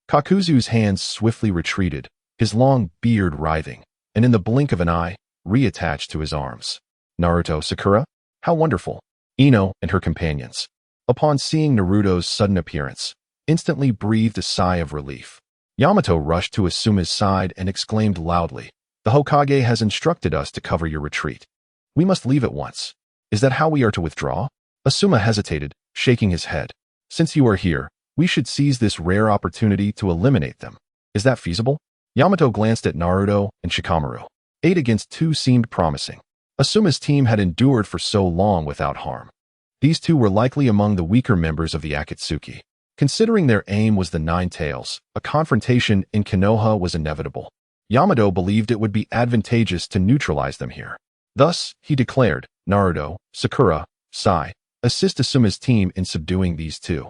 Kakuzu's hands swiftly retreated, his long beard writhing, and in the blink of an eye, reattached to his arms. Naruto, Sakura? How wonderful! Ino and her companions, upon seeing Naruto's sudden appearance, instantly breathed a sigh of relief. Yamato rushed to Asuma's side and exclaimed loudly, "The Hokage has instructed us to cover your retreat. We must leave at once. Is that how we are to withdraw?" Asuma hesitated, shaking his head. "Since you are here, we should seize this rare opportunity to eliminate them. Is that feasible?" Yamato glanced at Naruto and Shikamaru. 8 against 2 seemed promising. Asuma's team had endured for so long without harm. These two were likely among the weaker members of the Akatsuki. Considering their aim was the Nine Tails, a confrontation in Konoha was inevitable. Yamato believed it would be advantageous to neutralize them here. Thus, he declared, "Naruto, Sakura, Sai, assist Asuma's team in subduing these two."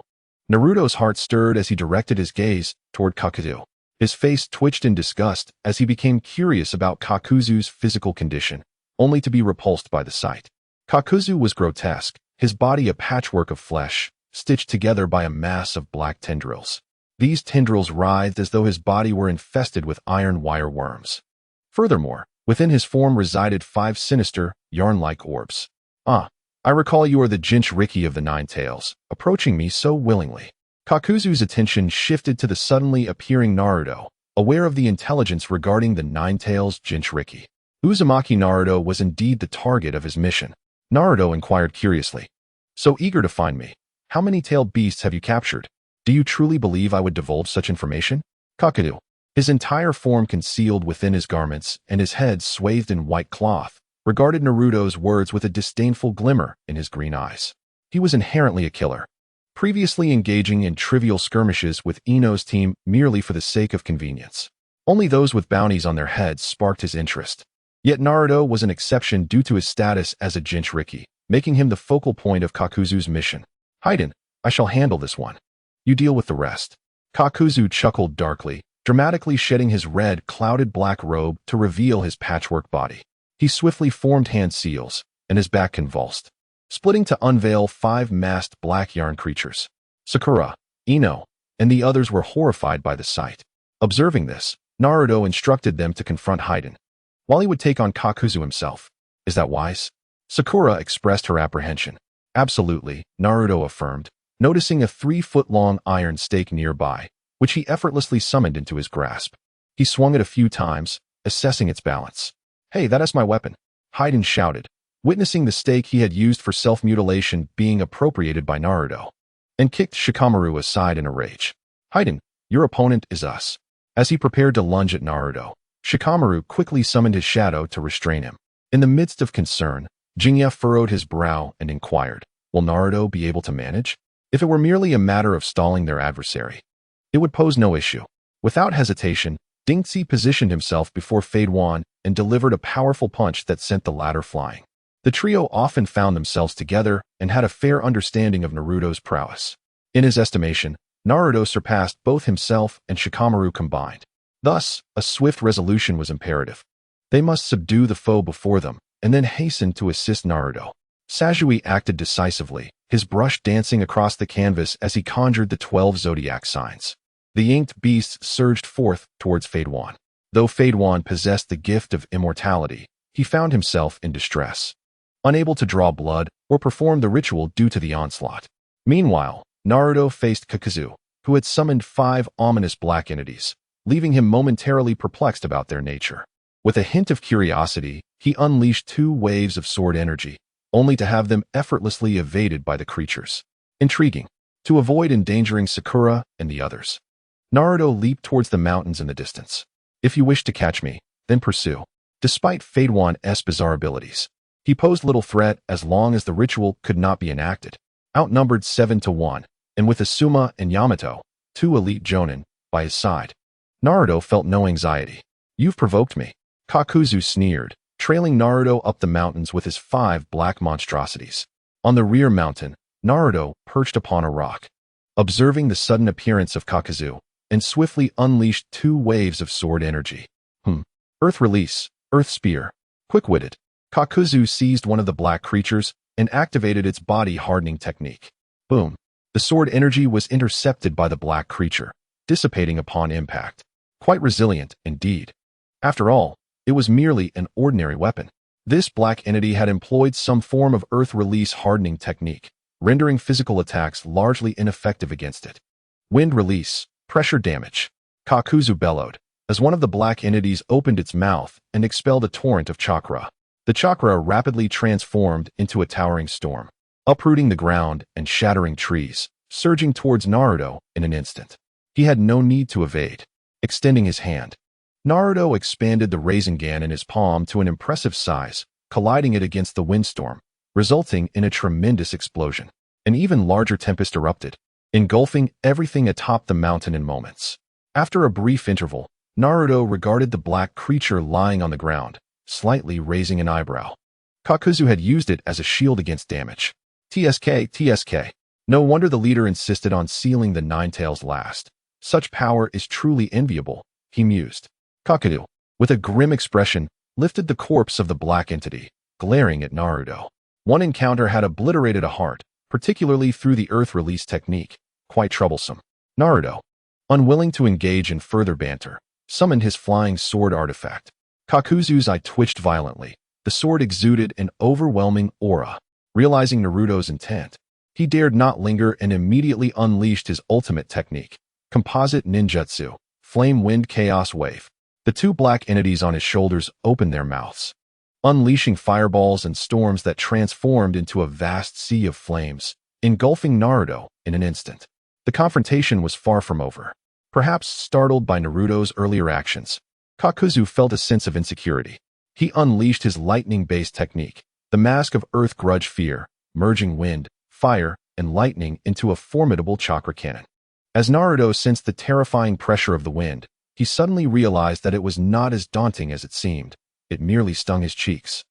Naruto's heart stirred as he directed his gaze toward Kakuzu. His face twitched in disgust as he became curious about Kakuzu's physical condition, only to be repulsed by the sight. Kakuzu was grotesque, his body a patchwork of flesh, stitched together by a mass of black tendrils. These tendrils writhed as though his body were infested with iron wire worms. Furthermore, within his form resided 5 sinister, yarn-like orbs. "Ah, I recall you are the Jinchuriki of the Nine Tails, approaching me so willingly." Kakuzu's attention shifted to the suddenly appearing Naruto, aware of the intelligence regarding the Nine Tails Jinchuriki. Uzumaki Naruto was indeed the target of his mission. Naruto inquired curiously, "So eager to find me, how many tailed beasts have you captured? Do you truly believe I would divulge such information?" Kakuzu, his entire form concealed within his garments and his head swathed in white cloth, regarded Naruto's words with a disdainful glimmer in his green eyes. He was inherently a killer, previously engaging in trivial skirmishes with Ino's team merely for the sake of convenience. Only those with bounties on their heads sparked his interest. Yet Naruto was an exception due to his status as a Jinchuriki, making him the focal point of Kakuzu's mission. "Haiden, I shall handle this one. You deal with the rest." Kakuzu chuckled darkly, dramatically shedding his red, clouded black robe to reveal his patchwork body. He swiftly formed hand seals, and his back convulsed, splitting to unveil 5 masked black yarn creatures. Sakura, Ino, and the others were horrified by the sight. Observing this, Naruto instructed them to confront Haiden, while he would take on Kakuzu himself. "Is that wise?" Sakura expressed her apprehension. "Absolutely," Naruto affirmed, noticing a 3-foot-long iron stake nearby, which he effortlessly summoned into his grasp. He swung it a few times, assessing its balance. "Hey, that is my weapon," Haiden shouted, witnessing the stake he had used for self-mutilation being appropriated by Naruto, and kicked Shikamaru aside in a rage. "Haiden, your opponent is us." As he prepared to lunge at Naruto, Shikamaru quickly summoned his shadow to restrain him. In the midst of concern, Jinya furrowed his brow and inquired, "Will Naruto be able to manage?" If it were merely a matter of stalling their adversary, it would pose no issue. Without hesitation, Dingzi positioned himself before Fade Wan and delivered a powerful punch that sent the latter flying. The trio often found themselves together and had a fair understanding of Naruto's prowess. In his estimation, Naruto surpassed both himself and Shikamaru combined. Thus, a swift resolution was imperative. They must subdue the foe before them, and then hasten to assist Naruto. Sasui acted decisively, his brush dancing across the canvas as he conjured the 12 zodiac signs. The inked beasts surged forth towards Fade Wan. Though Fade Wan possessed the gift of immortality, he found himself in distress, unable to draw blood or perform the ritual due to the onslaught. Meanwhile, Naruto faced Kakuzu, who had summoned 5 ominous black entities, leaving him momentarily perplexed about their nature. With a hint of curiosity, he unleashed 2 waves of sword energy, only to have them effortlessly evaded by the creatures. Intriguing. To avoid endangering Sakura and the others, Naruto leaped towards the mountains in the distance. If you wish to catch me, then pursue. Despite Fadewan's bizarre abilities, he posed little threat as long as the ritual could not be enacted. Outnumbered 7-1, and with Asuma and Yamato, 2 elite jonin, by his side, Naruto felt no anxiety. You've provoked me. Kakuzu sneered, trailing Naruto up the mountains with his 5 black monstrosities. On the rear mountain, Naruto perched upon a rock, observing the sudden appearance of Kakuzu, and swiftly unleashed 2 waves of sword energy. Earth Release, Earth Spear. Quick-witted, Kakuzu seized one of the black creatures and activated its body-hardening technique. Boom. The sword energy was intercepted by the black creature, dissipating upon impact. Quite resilient, indeed. After all, it was merely an ordinary weapon. This black entity had employed some form of Earth Release hardening technique, rendering physical attacks largely ineffective against it. Wind Release, Pressure Damage. Kakuzu bellowed, as one of the black entities opened its mouth and expelled a torrent of chakra. The chakra rapidly transformed into a towering storm, uprooting the ground and shattering trees, surging towards Naruto in an instant. He had no need to evade. Extending his hand, Naruto expanded the Rasengan in his palm to an impressive size, colliding it against the windstorm, resulting in a tremendous explosion. An even larger tempest erupted, engulfing everything atop the mountain in moments. After a brief interval, Naruto regarded the black creature lying on the ground, slightly raising an eyebrow. Kakuzu had used it as a shield against damage. TSK. No wonder the leader insisted on sealing the Ninetales last. Such power is truly enviable, he mused. Kakuzu, with a grim expression, lifted the corpse of the black entity, glaring at Naruto. One encounter had obliterated a heart, particularly through the Earth Release technique, quite troublesome. Naruto, unwilling to engage in further banter, summoned his flying sword artifact. Kakuzu's eye twitched violently. The sword exuded an overwhelming aura. Realizing Naruto's intent, he dared not linger and immediately unleashed his ultimate technique, Composite Ninjutsu, Flame Wind Chaos Wave. The 2 black entities on his shoulders opened their mouths, unleashing fireballs and storms that transformed into a vast sea of flames, engulfing Naruto in an instant. The confrontation was far from over. Perhaps startled by Naruto's earlier actions, Kakuzu felt a sense of insecurity. He unleashed his lightning-based technique, the Mask of Earth Grudge Fear, merging wind, fire, and lightning into a formidable chakra cannon. As Naruto sensed the terrifying pressure of the wind, he suddenly realized that it was not as daunting as it seemed. It merely stung his cheeks.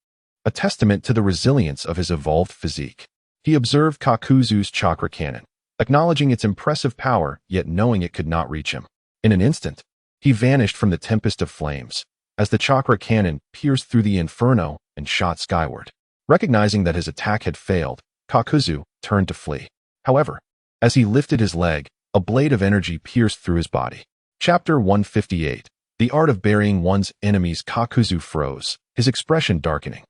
A testament to the resilience of his evolved physique. He observed Kakuzu's chakra cannon, acknowledging its impressive power yet knowing it could not reach him. In an instant, he vanished from the tempest of flames, as the chakra cannon pierced through the inferno and shot skyward. Recognizing that his attack had failed, Kakuzu turned to flee. However, as he lifted his leg, a blade of energy pierced through his body. Chapter 158. The Art of Burying One's Enemies. Kakuzu froze, his expression darkening.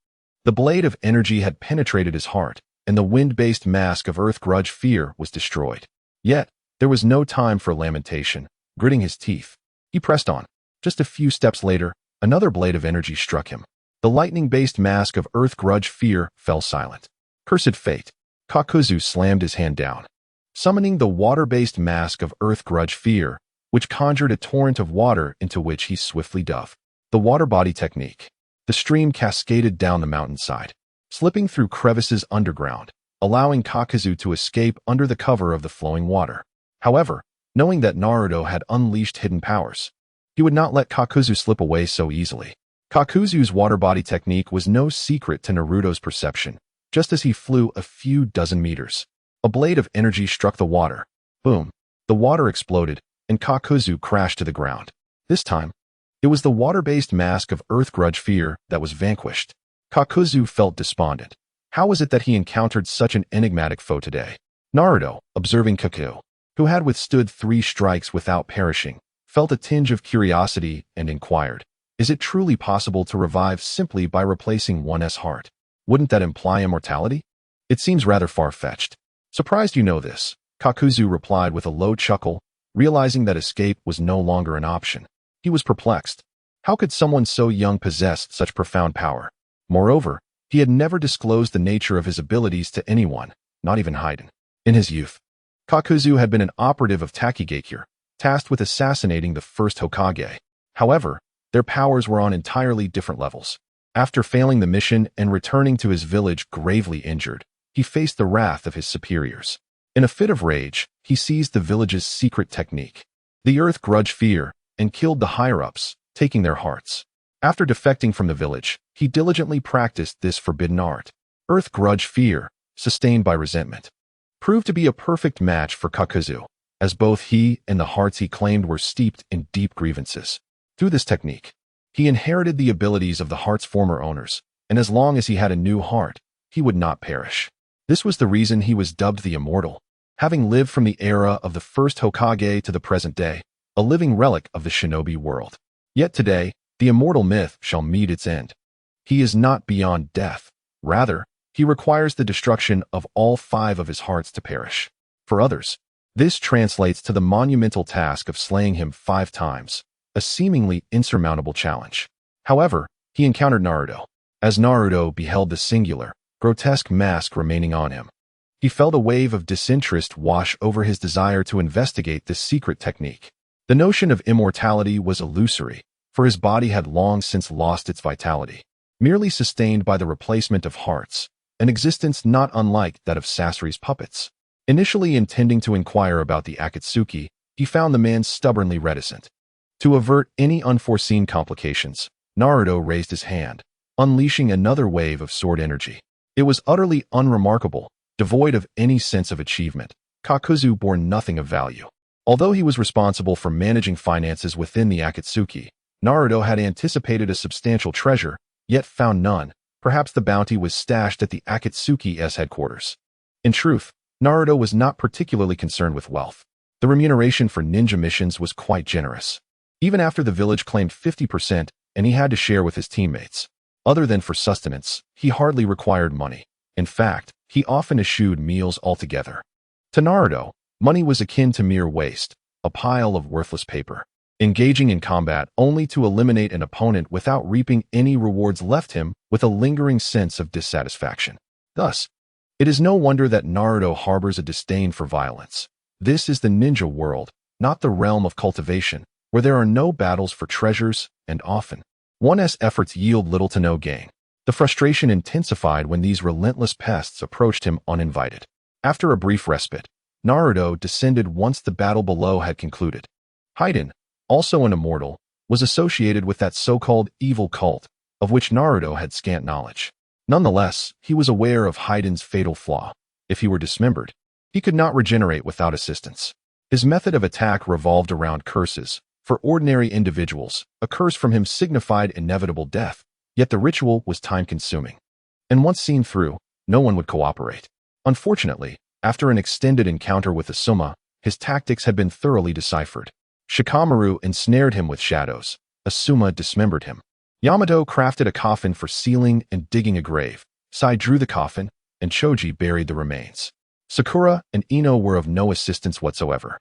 The blade of energy had penetrated his heart, and the wind-based mask of Earth Grudge Fear was destroyed. Yet, there was no time for lamentation. Gritting his teeth, he pressed on. Just a few steps later, another blade of energy struck him. The lightning-based mask of Earth Grudge Fear fell silent. Cursed fate. Kakuzu slammed his hand down, summoning the water-based mask of Earth Grudge Fear, which conjured a torrent of water into which he swiftly dove. The water body technique. The stream cascaded down the mountainside, slipping through crevices underground, allowing Kakuzu to escape under the cover of the flowing water. However, knowing that Naruto had unleashed hidden powers, he would not let Kakuzu slip away so easily. Kakuzu's water body technique was no secret to Naruto's perception. Just as he flew a few dozen meters, a blade of energy struck the water. Boom! The water exploded, and Kakuzu crashed to the ground. This time, it was the water-based mask of Earth Grudge Fear that was vanquished. Kakuzu felt despondent. How was it that he encountered such an enigmatic foe today? Naruto, observing Kakuzu, who had withstood 3 strikes without perishing, felt a tinge of curiosity and inquired, is it truly possible to revive simply by replacing one's heart? Wouldn't that imply immortality? It seems rather far-fetched. Surprised you know this, Kakuzu replied with a low chuckle, realizing that escape was no longer an option. He was perplexed. How could someone so young possess such profound power? Moreover, he had never disclosed the nature of his abilities to anyone, not even Haydn. In his youth, Kakuzu had been an operative of Takigakure, tasked with assassinating the first Hokage. However, their powers were on entirely different levels. After failing the mission and returning to his village gravely injured, he faced the wrath of his superiors. In a fit of rage, he seized the village's secret technique. The earth grudge fear and killed the higher-ups, taking their hearts. After defecting from the village, he diligently practiced this forbidden art. Earth grudge fear, sustained by resentment, proved to be a perfect match for Kakuzu, as both he and the hearts he claimed were steeped in deep grievances. Through this technique, he inherited the abilities of the heart's former owners, and as long as he had a new heart, he would not perish. This was the reason he was dubbed the Immortal, having lived from the era of the first Hokage to the present day, a living relic of the shinobi world. Yet today, the immortal myth shall meet its end. He is not beyond death. Rather, he requires the destruction of all 5 of his hearts to perish. For others, this translates to the monumental task of slaying him 5 times, a seemingly insurmountable challenge. However, he encountered Naruto. As Naruto beheld the singular, grotesque mask remaining on him, he felt a wave of disinterest wash over his desire to investigate this secret technique. The notion of immortality was illusory, for his body had long since lost its vitality, merely sustained by the replacement of hearts, an existence not unlike that of Sasori's puppets. Initially intending to inquire about the Akatsuki, he found the man stubbornly reticent. To avert any unforeseen complications, Naruto raised his hand, unleashing another wave of sword energy. It was utterly unremarkable, devoid of any sense of achievement. Kakuzu bore nothing of value. Although he was responsible for managing finances within the Akatsuki, Naruto had anticipated a substantial treasure, yet found none. Perhaps the bounty was stashed at the Akatsuki's headquarters. In truth, Naruto was not particularly concerned with wealth. The remuneration for ninja missions was quite generous. Even after the village claimed 50% and he had to share with his teammates. Other than for sustenance, he hardly required money. In fact, he often eschewed meals altogether. To Naruto, money was akin to mere waste, a pile of worthless paper. Engaging in combat only to eliminate an opponent without reaping any rewards left him with a lingering sense of dissatisfaction. Thus, it is no wonder that Naruto harbors a disdain for violence. This is the ninja world, not the realm of cultivation, where there are no battles for treasures, and often, one's efforts yield little to no gain. The frustration intensified when these relentless pests approached him uninvited. After a brief respite, Naruto descended once the battle below had concluded. Haydn, also an immortal, was associated with that so-called evil cult, of which Naruto had scant knowledge. Nonetheless, he was aware of Haydn's fatal flaw. If he were dismembered, he could not regenerate without assistance. His method of attack revolved around curses. For ordinary individuals, a curse from him signified inevitable death, yet the ritual was time-consuming. And once seen through, no one would cooperate. Unfortunately, after an extended encounter with Asuma, his tactics had been thoroughly deciphered. Shikamaru ensnared him with shadows. Asuma dismembered him. Yamato crafted a coffin for sealing and digging a grave. Sai drew the coffin, and Choji buried the remains. Sakura and Ino were of no assistance whatsoever.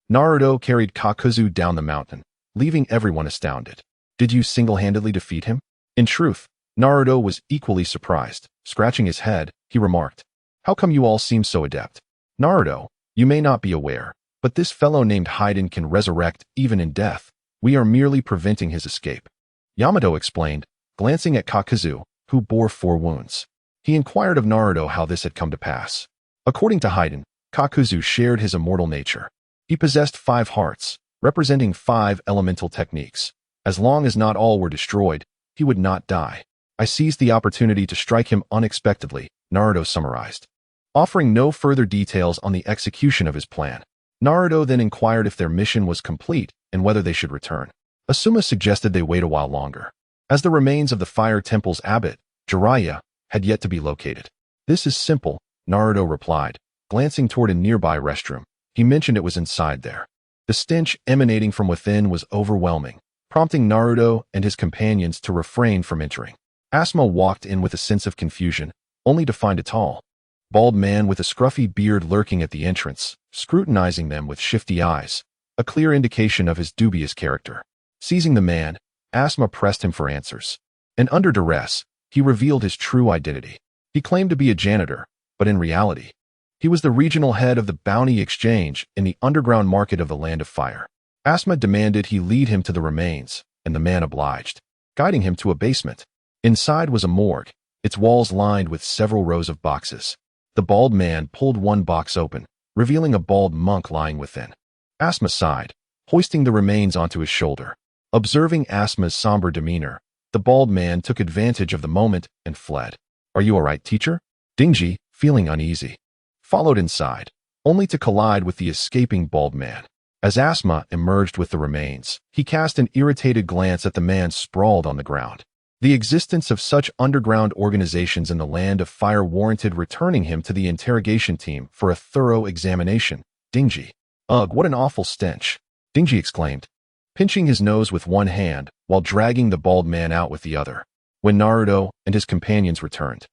Naruto carried Kakuzu down the mountain, leaving everyone astounded. Did you single-handedly defeat him? In truth, Naruto was equally surprised. Scratching his head, he remarked, "How come you all seem so adept? Naruto, you may not be aware, but this fellow named Haydn can resurrect even in death. We are merely preventing his escape." Yamato explained, glancing at Kakuzu, who bore 4 wounds. He inquired of Naruto how this had come to pass. According to Haydn, Kakuzu shared his immortal nature. He possessed 5 hearts, representing 5 elemental techniques. As long as not all were destroyed, he would not die. I seized the opportunity to strike him unexpectedly, Naruto summarized. Offering no further details on the execution of his plan, Naruto then inquired if their mission was complete and whether they should return. Asuma suggested they wait a while longer, as the remains of the Fire Temple's abbot, Jiraiya, had yet to be located. "This is simple," Naruto replied, glancing toward a nearby restroom. He mentioned it was inside there. The stench emanating from within was overwhelming, prompting Naruto and his companions to refrain from entering. Asuma walked in with a sense of confusion, only to find a tall, bald man with a scruffy beard lurking at the entrance, scrutinizing them with shifty eyes, a clear indication of his dubious character. Seizing the man, Asuma pressed him for answers. And under duress, he revealed his true identity. He claimed to be a janitor, but in reality, he was the regional head of the bounty exchange in the underground market of the Land of Fire. Asuma demanded he lead him to the remains, and the man obliged, guiding him to a basement. Inside was a morgue, its walls lined with several rows of boxes. The bald man pulled one box open, revealing a bald monk lying within. Asuma sighed, hoisting the remains onto his shoulder. Observing Asuma's somber demeanor, the bald man took advantage of the moment and fled. "Are you all right, teacher?" Dingji, feeling uneasy, followed inside, only to collide with the escaping bald man. As Asuma emerged with the remains, he cast an irritated glance at the man sprawled on the ground. The existence of such underground organizations in the Land of Fire warranted returning him to the interrogation team for a thorough examination. Dingji. "Ugh, what an awful stench," Dingji exclaimed, pinching his nose with one hand while dragging the bald man out with the other. When Naruto and his companions returned,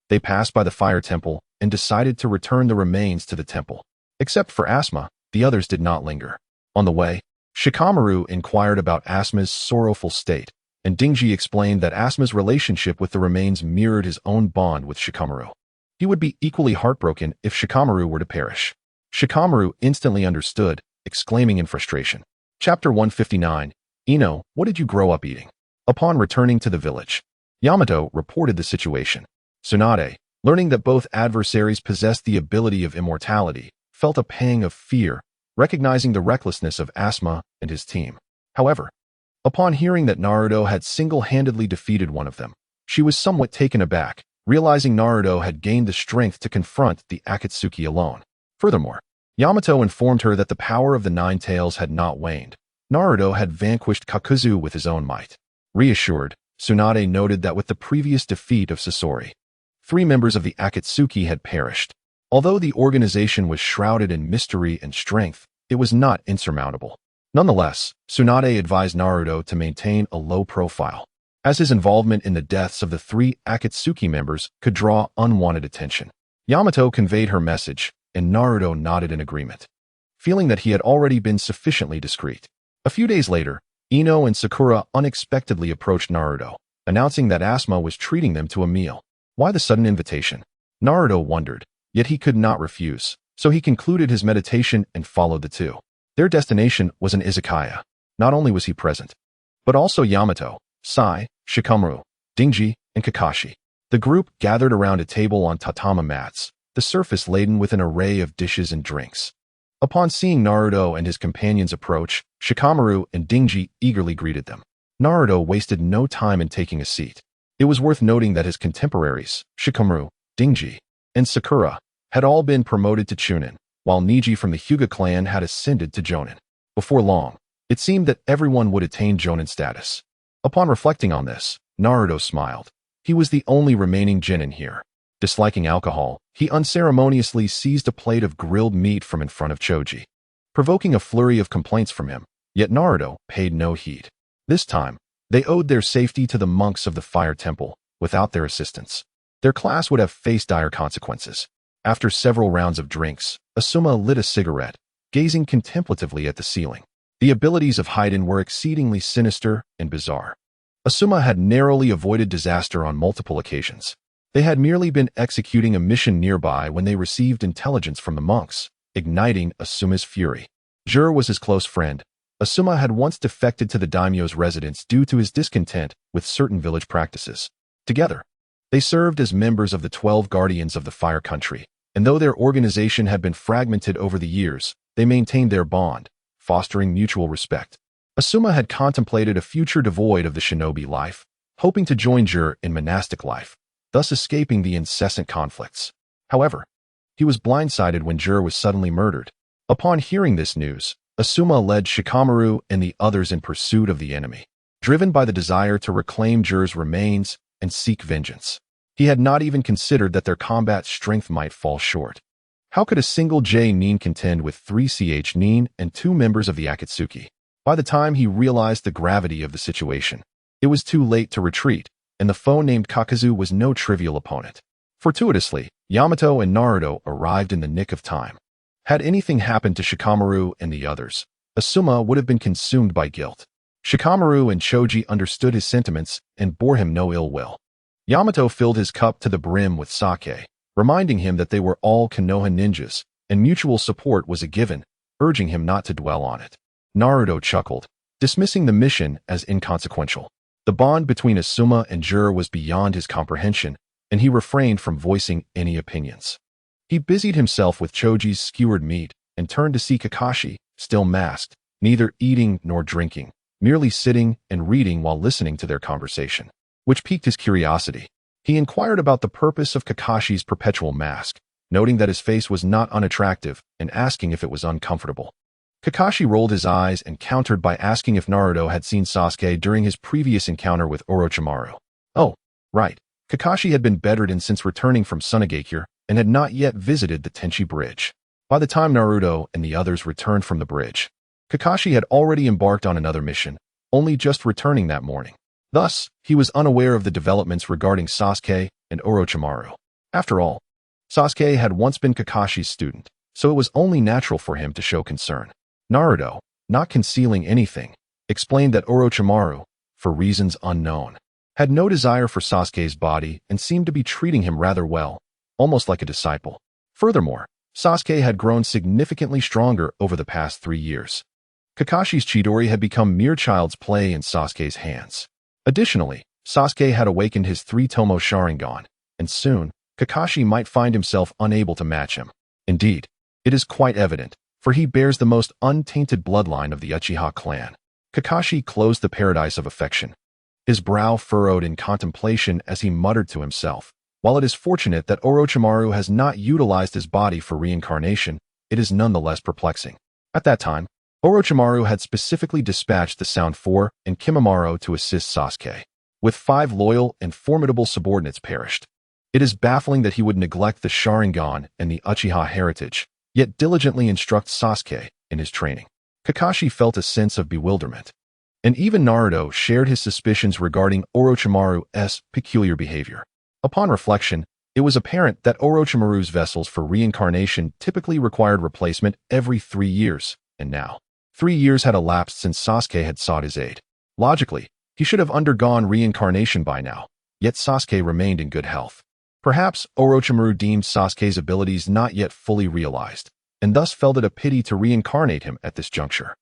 they passed by the fire temple and decided to return the remains to the temple. Except for Asuma, the others did not linger. On the way, Shikamaru inquired about Asuma's sorrowful state, and Dingji explained that Asuma's relationship with the remains mirrored his own bond with Shikamaru. He would be equally heartbroken if Shikamaru were to perish. Shikamaru instantly understood, exclaiming in frustration. Chapter 159, Ino, what did you grow up eating? Upon returning to the village, Yamato reported the situation. Tsunade, learning that both adversaries possessed the ability of immortality, felt a pang of fear, recognizing the recklessness of Asuma and his team. However, upon hearing that Naruto had single-handedly defeated one of them, she was somewhat taken aback, realizing Naruto had gained the strength to confront the Akatsuki alone. Furthermore, Yamato informed her that the power of the Nine Tails had not waned. Naruto had vanquished Kakuzu with his own might. Reassured, Tsunade noted that with the previous defeat of Sasori, 3 members of the Akatsuki had perished. Although the organization was shrouded in mystery and strength, it was not insurmountable. Nonetheless, Tsunade advised Naruto to maintain a low profile, as his involvement in the deaths of the 3 Akatsuki members could draw unwanted attention. Yamato conveyed her message, and Naruto nodded in agreement, feeling that he had already been sufficiently discreet. A few days later, Ino and Sakura unexpectedly approached Naruto, announcing that Asuma was treating them to a meal. Why the sudden invitation? Naruto wondered, yet he could not refuse, so he concluded his meditation and followed the two. Their destination was an izakaya. Not only was he present, but also Yamato, Sai, Shikamaru, Dingji, and Kakashi. The group gathered around a table on tatama mats, the surface laden with an array of dishes and drinks. Upon seeing Naruto and his companions approach, Shikamaru and Dingji eagerly greeted them. Naruto wasted no time in taking a seat. It was worth noting that his contemporaries, Shikamaru, Dingji, and Sakura, had all been promoted to Chunin, while Neji from the Hyuga clan had ascended to Jonin. Before long, it seemed that everyone would attain Jonin status. Upon reflecting on this, Naruto smiled. He was the only remaining genin here. Disliking alcohol, he unceremoniously seized a plate of grilled meat from in front of Choji, provoking a flurry of complaints from him, yet Naruto paid no heed. This time, they owed their safety to the monks of the Fire Temple. Without their assistance, their class would have faced dire consequences. After several rounds of drinks, Asuma lit a cigarette, gazing contemplatively at the ceiling. The abilities of Haiden were exceedingly sinister and bizarre. Asuma had narrowly avoided disaster on multiple occasions. They had merely been executing a mission nearby when they received intelligence from the monks, igniting Asuma's fury. Jur was his close friend. Asuma had once defected to the daimyo's residence due to his discontent with certain village practices. Together, they served as members of the 12 Guardians of the Fire Country, and though their organization had been fragmented over the years, they maintained their bond, fostering mutual respect. Asuma had contemplated a future devoid of the shinobi life, hoping to join Jur in monastic life, thus escaping the incessant conflicts. However, he was blindsided when Jur was suddenly murdered. Upon hearing this news, Asuma led Shikamaru and the others in pursuit of the enemy, driven by the desire to reclaim Jur's remains and seek vengeance. He had not even considered that their combat strength might fall short. How could a single Nin contend with 3 Nin and 2 members of the Akatsuki? By the time he realized the gravity of the situation, it was too late to retreat, and the foe named Kakuzu was no trivial opponent. Fortuitously, Yamato and Naruto arrived in the nick of time. Had anything happened to Shikamaru and the others, Asuma would have been consumed by guilt. Shikamaru and Choji understood his sentiments and bore him no ill will. Yamato filled his cup to the brim with sake, reminding him that they were all Konoha ninjas, and mutual support was a given, urging him not to dwell on it. Naruto chuckled, dismissing the mission as inconsequential. The bond between Asuma and Juro was beyond his comprehension, and he refrained from voicing any opinions. He busied himself with Choji's skewered meat and turned to see Kakashi, still masked, neither eating nor drinking, merely sitting and reading while listening to their conversation, which piqued his curiosity. He inquired about the purpose of Kakashi's perpetual mask, noting that his face was not unattractive and asking if it was uncomfortable. Kakashi rolled his eyes and countered by asking if Naruto had seen Sasuke during his previous encounter with Orochimaru. Oh, right. Kakashi had been bedridden since returning from Sunagakure and had not yet visited the Tenchi Bridge. By the time Naruto and the others returned from the bridge, Kakashi had already embarked on another mission, only just returning that morning. Thus, he was unaware of the developments regarding Sasuke and Orochimaru. After all, Sasuke had once been Kakashi's student, so it was only natural for him to show concern. Naruto, not concealing anything, explained that Orochimaru, for reasons unknown, had no desire for Sasuke's body and seemed to be treating him rather well, almost like a disciple. Furthermore, Sasuke had grown significantly stronger over the past 3 years. Kakashi's Chidori had become mere child's play in Sasuke's hands. Additionally, Sasuke had awakened his 3-Tomo Sharingan, and soon, Kakashi might find himself unable to match him. Indeed, it is quite evident, for he bears the most untainted bloodline of the Uchiha clan. Kakashi closed the paradise of affection, his brow furrowed in contemplation as he muttered to himself. While it is fortunate that Orochimaru has not utilized his body for reincarnation, it is nonetheless perplexing. At that time, Orochimaru had specifically dispatched the Sound 4 and Kimimaro to assist Sasuke. With 5 loyal and formidable subordinates perished, it is baffling that he would neglect the Sharingan and the Uchiha heritage, yet diligently instruct Sasuke in his training. Kakashi felt a sense of bewilderment, and even Naruto shared his suspicions regarding Orochimaru's peculiar behavior. Upon reflection, it was apparent that Orochimaru's vessels for reincarnation typically required replacement every 3 years, and now, 3 years had elapsed since Sasuke had sought his aid. Logically, he should have undergone reincarnation by now, yet Sasuke remained in good health. Perhaps Orochimaru deemed Sasuke's abilities not yet fully realized, and thus felt it a pity to reincarnate him at this juncture.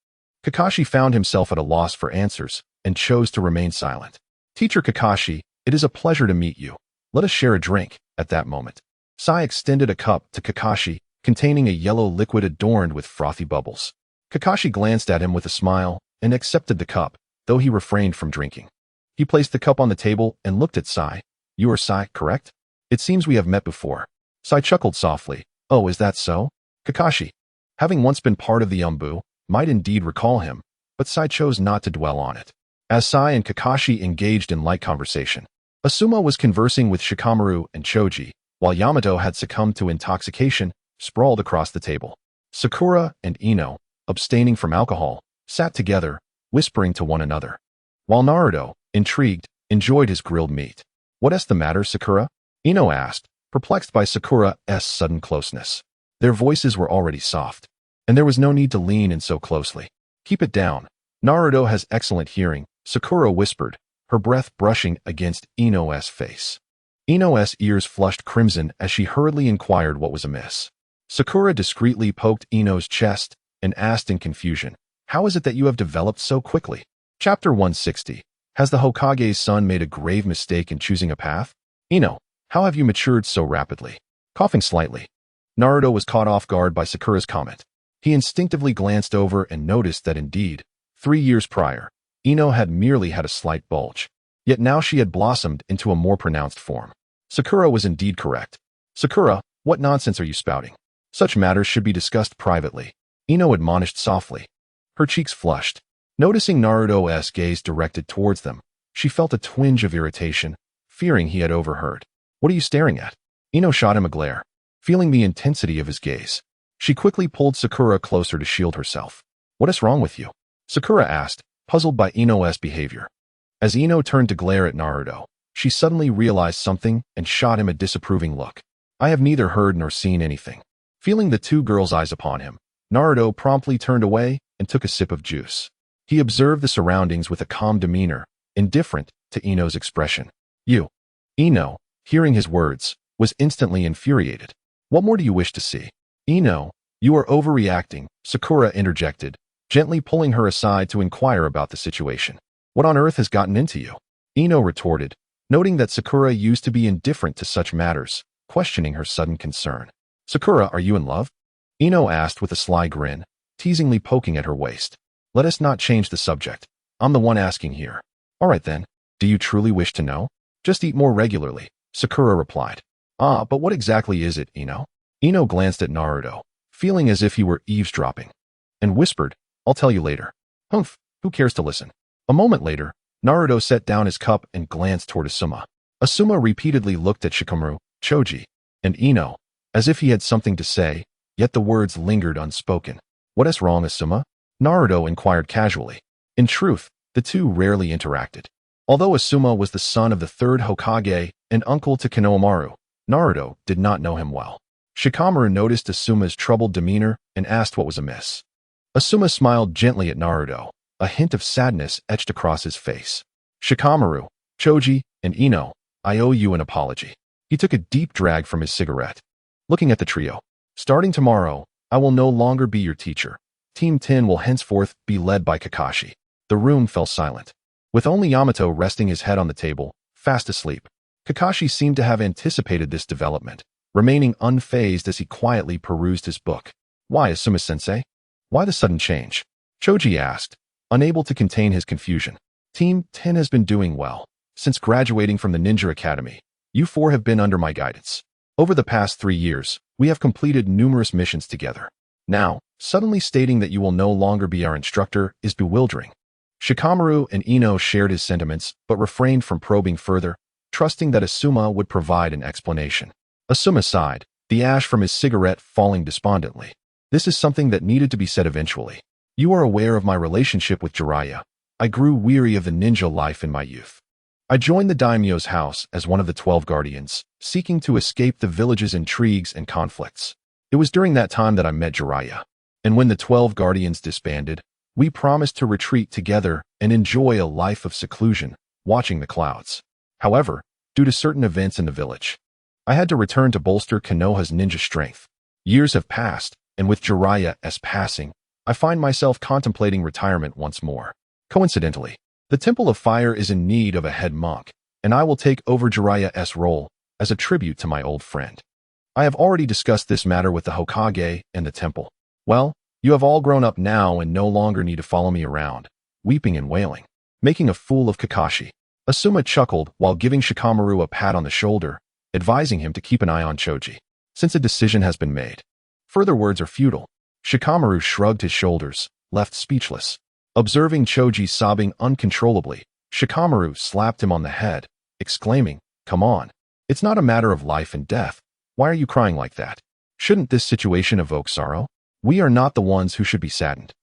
Kakashi found himself at a loss for answers, and chose to remain silent. "Teacher Kakashi, it is a pleasure to meet you. Let us share a drink." At that moment, Sai extended a cup to Kakashi, containing a yellow liquid adorned with frothy bubbles. Kakashi glanced at him with a smile and accepted the cup, though he refrained from drinking. He placed the cup on the table and looked at Sai. "You are Sai, correct? It seems we have met before." Sai chuckled softly. "Oh, is that so?" Kakashi, having once been part of the Umbu, might indeed recall him, but Sai chose not to dwell on it. As Sai and Kakashi engaged in light conversation, Asuma was conversing with Shikamaru and Choji, while Yamato had succumbed to intoxication, sprawled across the table. Sakura and Ino, abstaining from alcohol, sat together, whispering to one another, while Naruto, intrigued, enjoyed his grilled meat. "What's the matter, Sakura?" Ino asked, perplexed by Sakura's sudden closeness. Their voices were already soft, and there was no need to lean in so closely. "Keep it down. Naruto has excellent hearing," Sakura whispered, her breath brushing against Ino's face. Ino's ears flushed crimson as she hurriedly inquired what was amiss. Sakura discreetly poked Ino's chest and asked in confusion, "How is it that you have developed so quickly?" Chapter 160. Has the Hokage's son made a grave mistake in choosing a path? "Ino, how have you matured so rapidly?" Coughing slightly, Naruto was caught off guard by Sakura's comment. He instinctively glanced over and noticed that indeed, 3 years prior, Ino had merely had a slight bulge. Yet now she had blossomed into a more pronounced form. Sakura was indeed correct. "Sakura, what nonsense are you spouting? Such matters should be discussed privately," Ino admonished softly. Her cheeks flushed. Noticing Naruto's gaze directed towards them, she felt a twinge of irritation, fearing he had overheard. "What are you staring at?" Ino shot him a glare. Feeling the intensity of his gaze, she quickly pulled Sakura closer to shield herself. "What is wrong with you?" Sakura asked, puzzled by Ino's behavior. As Ino turned to glare at Naruto, she suddenly realized something and shot him a disapproving look. "I have neither heard nor seen anything." Feeling the two girls' eyes upon him, Naruto promptly turned away and took a sip of juice. He observed the surroundings with a calm demeanor, indifferent to Ino's expression. You. Ino, hearing his words, was instantly infuriated. What more do you wish to see? Ino, you are overreacting, Sakura interjected, gently pulling her aside to inquire about the situation. What on earth has gotten into you? Ino retorted, noting that Sakura used to be indifferent to such matters, questioning her sudden concern. Sakura, are you in love? Ino asked with a sly grin, teasingly poking at her waist. Let us not change the subject. I'm the one asking here. All right then, do you truly wish to know? Just eat more regularly, Sakura replied. Ah, but what exactly is it, Ino? Ino glanced at Naruto, feeling as if he were eavesdropping, and whispered, I'll tell you later. Humph, who cares to listen? A moment later, Naruto set down his cup and glanced toward Asuma. Asuma repeatedly looked at Shikamaru, Choji, and Ino, as if he had something to say, yet the words lingered unspoken. What is wrong, Asuma? Naruto inquired casually. In truth, the two rarely interacted. Although Asuma was the son of the third Hokage and uncle to Konohamaru, Naruto did not know him well. Shikamaru noticed Asuma's troubled demeanor and asked what was amiss. Asuma smiled gently at Naruto, a hint of sadness etched across his face. Shikamaru, Choji, and Ino, I owe you an apology. He took a deep drag from his cigarette. Looking at the trio. Starting tomorrow, I will no longer be your teacher. Team 10 will henceforth be led by Kakashi. The room fell silent. With only Yamato resting his head on the table, fast asleep. Kakashi seemed to have anticipated this development, remaining unfazed as he quietly perused his book. Why, Asuma-sensei? Why the sudden change? Choji asked, unable to contain his confusion. Team 10 has been doing well. Since graduating from the Ninja Academy, you four have been under my guidance. Over the past 3 years, we have completed numerous missions together. Now, suddenly stating that you will no longer be our instructor is bewildering. Shikamaru and Ino shared his sentiments, but refrained from probing further, trusting that Asuma would provide an explanation. Asuma sighed, the ash from his cigarette falling despondently. This is something that needed to be said eventually. You are aware of my relationship with Jiraiya. I grew weary of the ninja life in my youth. I joined the daimyo's house as one of the 12 guardians, seeking to escape the village's intrigues and conflicts. It was during that time that I met Jiraiya. And when the 12 guardians disbanded, we promised to retreat together and enjoy a life of seclusion, watching the clouds. However, due to certain events in the village, I had to return to bolster Konoha's ninja strength. Years have passed, and with Jiraiya's passing, I find myself contemplating retirement once more. Coincidentally, the Temple of Fire is in need of a head monk, and I will take over Jiraiya's role as a tribute to my old friend. I have already discussed this matter with the Hokage and the temple. Well, you have all grown up now and no longer need to follow me around, weeping and wailing, making a fool of Kakashi. Asuma chuckled while giving Shikamaru a pat on the shoulder, advising him to keep an eye on Choji, since a decision has been made. Further words are futile. Shikamaru shrugged his shoulders, left speechless. Observing Choji sobbing uncontrollably, Shikamaru slapped him on the head, exclaiming, Come on. It's not a matter of life and death. Why are you crying like that? Shouldn't this situation evoke sorrow? We are not the ones who should be saddened.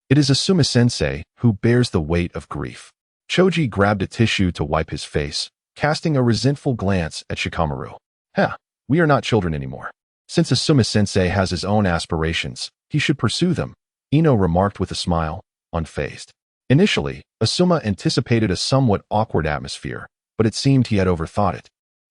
It is Asuma-sensei who bears the weight of grief. Choji grabbed a tissue to wipe his face, casting a resentful glance at Shikamaru. We are not children anymore. Since Asuma-sensei has his own aspirations, he should pursue them, Ino remarked with a smile, unfazed. Initially, Asuma anticipated a somewhat awkward atmosphere, but it seemed he had overthought it.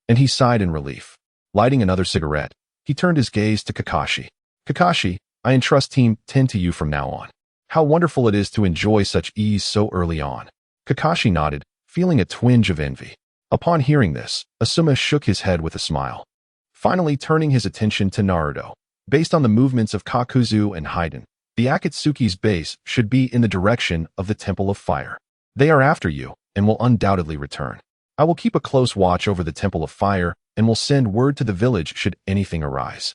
And he sighed in relief. Lighting another cigarette, he turned his gaze to Kakashi. Kakashi, I entrust Team 10 to you from now on. How wonderful it is to enjoy such ease so early on. Kakashi nodded, feeling a twinge of envy. Upon hearing this, Asuma shook his head with a smile. Finally turning his attention to Naruto. Based on the movements of Kakuzu and Haiden, the Akatsuki's base should be in the direction of the Temple of Fire. They are after you, and will undoubtedly return. I will keep a close watch over the Temple of Fire, and will send word to the village should anything arise.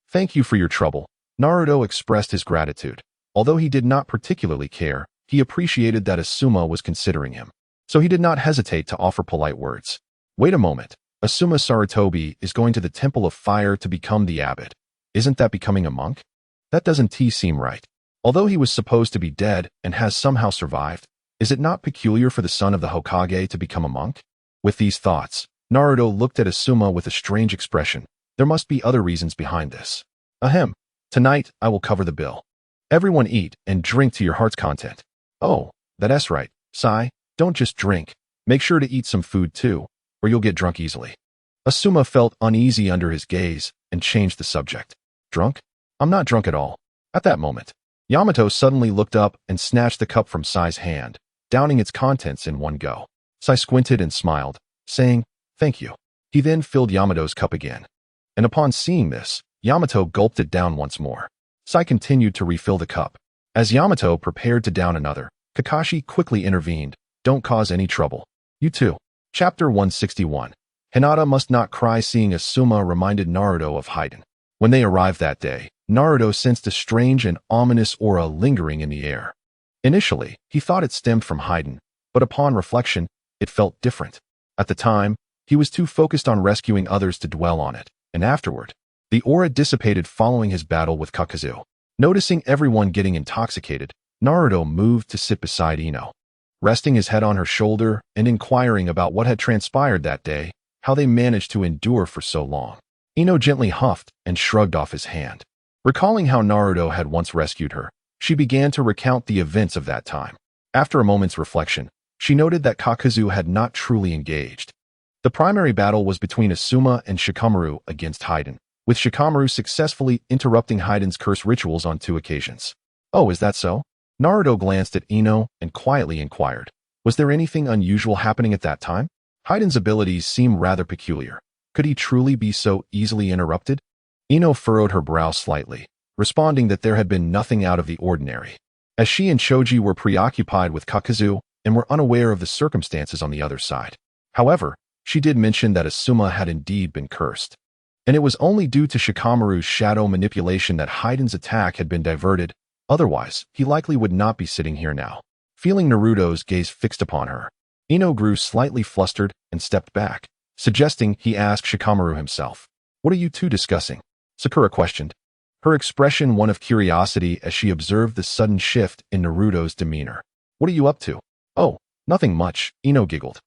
Thank you for your trouble. Naruto expressed his gratitude. Although he did not particularly care, he appreciated that Asuma was considering him. So he did not hesitate to offer polite words. Wait a moment. Asuma Sarutobi is going to the Temple of Fire to become the abbot. Isn't that becoming a monk? That doesn't seem right. Although he was supposed to be dead and has somehow survived, is it not peculiar for the son of the Hokage to become a monk? With these thoughts, Naruto looked at Asuma with a strange expression. There must be other reasons behind this. Ahem. Tonight, I will cover the bill. Everyone eat and drink to your heart's content. Oh, That's right, Sai. Don't just drink. Make sure to eat some food too, or you'll get drunk easily. Asuma felt uneasy under his gaze and changed the subject. Drunk? I'm not drunk at all. At that moment, Yamato suddenly looked up and snatched the cup from Sai's hand, downing its contents in one go. Sai squinted and smiled, saying, "Thank you." He then filled Yamato's cup again. And upon seeing this, Yamato gulped it down once more. Sai continued to refill the cup. As Yamato prepared to down another, Kakashi quickly intervened. Don't cause any trouble. You too. Chapter 161. Hinata must not cry. Seeing Asuma reminded Naruto of Haiden. When they arrived that day, Naruto sensed a strange and ominous aura lingering in the air. Initially, he thought it stemmed from Haiden, but upon reflection, it felt different. At the time, he was too focused on rescuing others to dwell on it, and afterward, the aura dissipated following his battle with Kakazu. Noticing everyone getting intoxicated, Naruto moved to sit beside Ino. Resting his head on her shoulder and inquiring about what had transpired that day, how they managed to endure for so long. Ino gently huffed and shrugged off his hand. Recalling how Naruto had once rescued her, she began to recount the events of that time. After a moment's reflection, she noted that Kakazu had not truly engaged. The primary battle was between Asuma and Shikamaru against Haiden, with Shikamaru successfully interrupting Haiden's curse rituals on 2 occasions. Oh, is that so? Naruto glanced at Ino and quietly inquired, was there anything unusual happening at that time? Haiden's abilities seem rather peculiar. Could he truly be so easily interrupted? Ino furrowed her brow slightly, responding that there had been nothing out of the ordinary, as she and Choji were preoccupied with Kakazu and were unaware of the circumstances on the other side. However, she did mention that Asuma had indeed been cursed, and it was only due to Shikamaru's shadow manipulation that Haiden's attack had been diverted. Otherwise, he likely would not be sitting here now. Feeling Naruto's gaze fixed upon her, Ino grew slightly flustered and stepped back, suggesting he ask Shikamaru himself. What are you two discussing? Sakura questioned, her expression one of curiosity as she observed the sudden shift in Naruto's demeanor. What are you up to? Oh, nothing much, Ino giggled.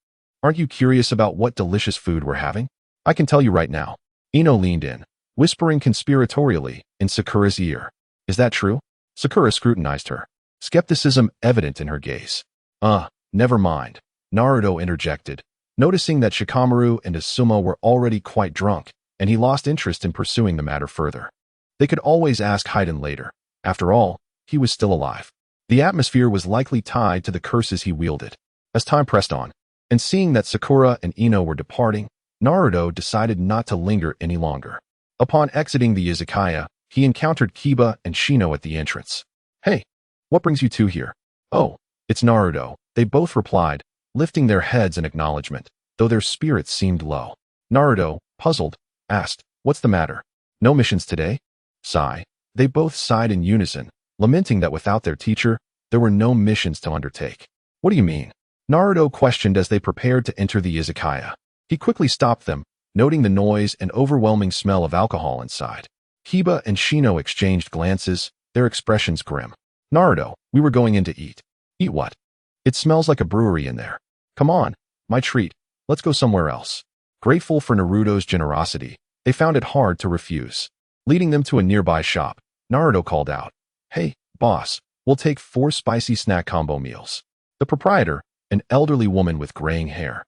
Aren't you curious about what delicious food we're having? I can tell you right now. Ino leaned in, whispering conspiratorially in Sakura's ear. Is that true? Sakura scrutinized her, skepticism evident in her gaze. Never mind. Naruto interjected, noticing that Shikamaru and Asuma were already quite drunk, and he lost interest in pursuing the matter further. They could always ask Haiden later. After all, he was still alive. The atmosphere was likely tied to the curses he wielded. As time pressed on, and seeing that Sakura and Ino were departing, Naruto decided not to linger any longer. Upon exiting the izakaya, he encountered Kiba and Shino at the entrance. Hey, what brings you two here? Oh, it's Naruto, they both replied, lifting their heads in acknowledgement, though their spirits seemed low. Naruto, puzzled, asked, what's the matter? No missions today? Sigh. They both sighed in unison, lamenting that without their teacher, there were no missions to undertake. What do you mean? Naruto questioned as they prepared to enter the izakaya. He quickly stopped them, noting the noise and overwhelming smell of alcohol inside. Kiba and Shino exchanged glances, their expressions grim. Naruto, we were going in to eat. Eat what? It smells like a brewery in there. Come on, my treat, let's go somewhere else. Grateful for Naruto's generosity, they found it hard to refuse. Leading them to a nearby shop, Naruto called out, Hey, boss, we'll take 4 spicy snack combo meals. The proprietor, an elderly woman with graying hair,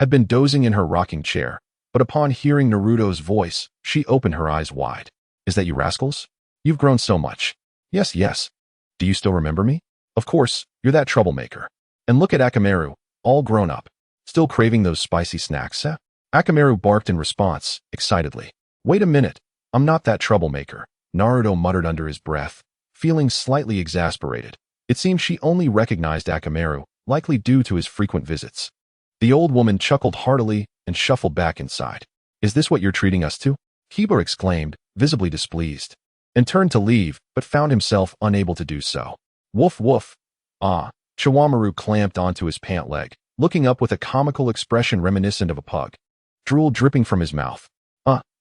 had been dozing in her rocking chair, but upon hearing Naruto's voice, she opened her eyes wide. Is that you rascals? You've grown so much. Yes. Do you still remember me? Of course, you're that troublemaker. And look at Akamaru, all grown up. Still craving those spicy snacks, eh? Akamaru barked in response, excitedly. Wait a minute, I'm not that troublemaker, Naruto muttered under his breath, feeling slightly exasperated. It seemed she only recognized Akamaru, likely due to his frequent visits. The old woman chuckled heartily and shuffled back inside. Is this what you're treating us to? Kiba exclaimed, visibly displeased, and turned to leave, but found himself unable to do so. Woof woof. Chiwamaru clamped onto his pant leg, looking up with a comical expression reminiscent of a pug. Drool dripping from his mouth.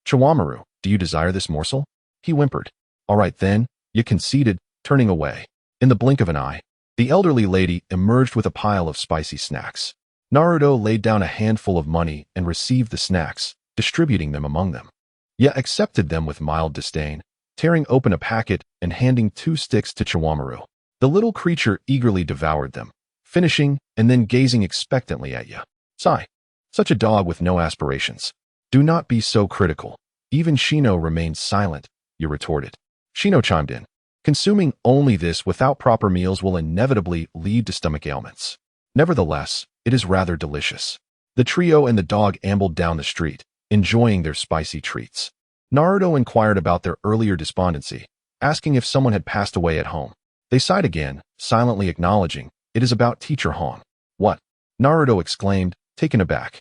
Chiwamaru, do you desire this morsel? He whimpered. All right then, you conceded, turning away. In the blink of an eye, the elderly lady emerged with a pile of spicy snacks. Naruto laid down a handful of money and received the snacks, distributing them among them. Yet accepted them with mild disdain, tearing open a packet and handing 2 sticks to Chiwamaru. The little creature eagerly devoured them, finishing and then gazing expectantly at you. Sigh. Such a dog with no aspirations. Do not be so critical. Even Shino remained silent, you retorted. Shino chimed in. Consuming only this without proper meals will inevitably lead to stomach ailments. Nevertheless, it is rather delicious. The trio and the dog ambled down the street, enjoying their spicy treats. Naruto inquired about their earlier despondency, asking if someone had passed away at home. They sighed again, silently acknowledging, it is about Teacher Hong. What? Naruto exclaimed, taken aback.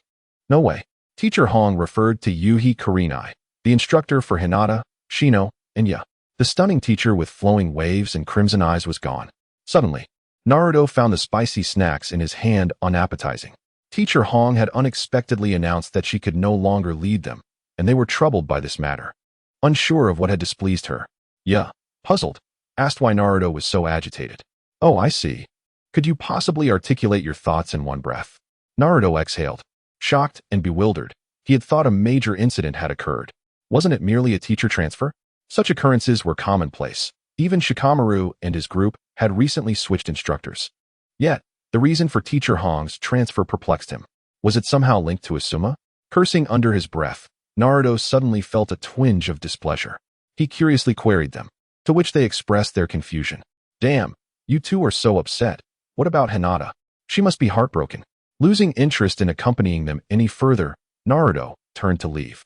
No way. Teacher Hong referred to Yuhi Kurinai, the instructor for Hinata, Shino, and Ya. The stunning teacher with flowing waves and crimson eyes was gone. Suddenly, Naruto found the spicy snacks in his hand unappetizing. Teacher Hong had unexpectedly announced that she could no longer lead them, and they were troubled by this matter. Unsure of what had displeased her, Ya, puzzled, asked why Naruto was so agitated. Oh, I see. Could you possibly articulate your thoughts in one breath? Naruto exhaled. Shocked and bewildered, he had thought a major incident had occurred. Wasn't it merely a teacher transfer? Such occurrences were commonplace. Even Shikamaru and his group had recently switched instructors. Yet, the reason for Teacher Hong's transfer perplexed him. Was it somehow linked to Asuma? Cursing under his breath, Naruto suddenly felt a twinge of displeasure. He curiously queried them, to which they expressed their confusion. Damn, you two are so upset. What about Hinata? She must be heartbroken. Losing interest in accompanying them any further, Naruto turned to leave.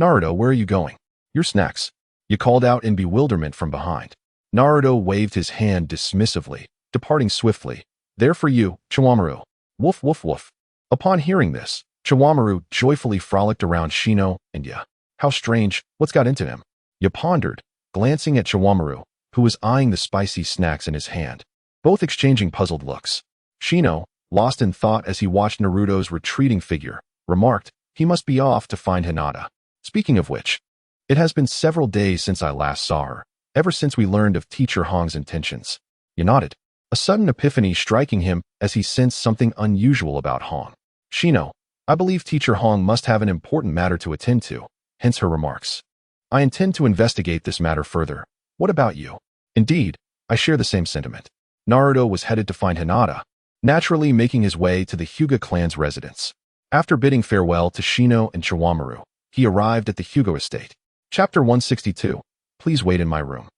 Naruto, where are you going? Your snacks. You called out in bewilderment from behind. Naruto waved his hand dismissively, departing swiftly. There for you, Chiwamaru. Woof woof woof. Upon hearing this, Chiwamaru joyfully frolicked around Shino and Ya. How strange, what's got into him? Ya pondered, glancing at Chiwamaru, who was eyeing the spicy snacks in his hand, both exchanging puzzled looks. Shino, lost in thought as he watched Naruto's retreating figure, remarked, he must be off to find Hinata. Speaking of which, it has been several days since I last saw her, ever since we learned of Teacher Hong's intentions. He nodded, a sudden epiphany striking him as he sensed something unusual about Hong. Shino, I believe Teacher Hong must have an important matter to attend to, hence her remarks. I intend to investigate this matter further. What about you? Indeed, I share the same sentiment. Naruto was headed to find Hinata, naturally making his way to the Hyuga clan's residence. After bidding farewell to Shino and Chiwamaru, he arrived at the Hyuga estate. Chapter 162. Please wait in my room.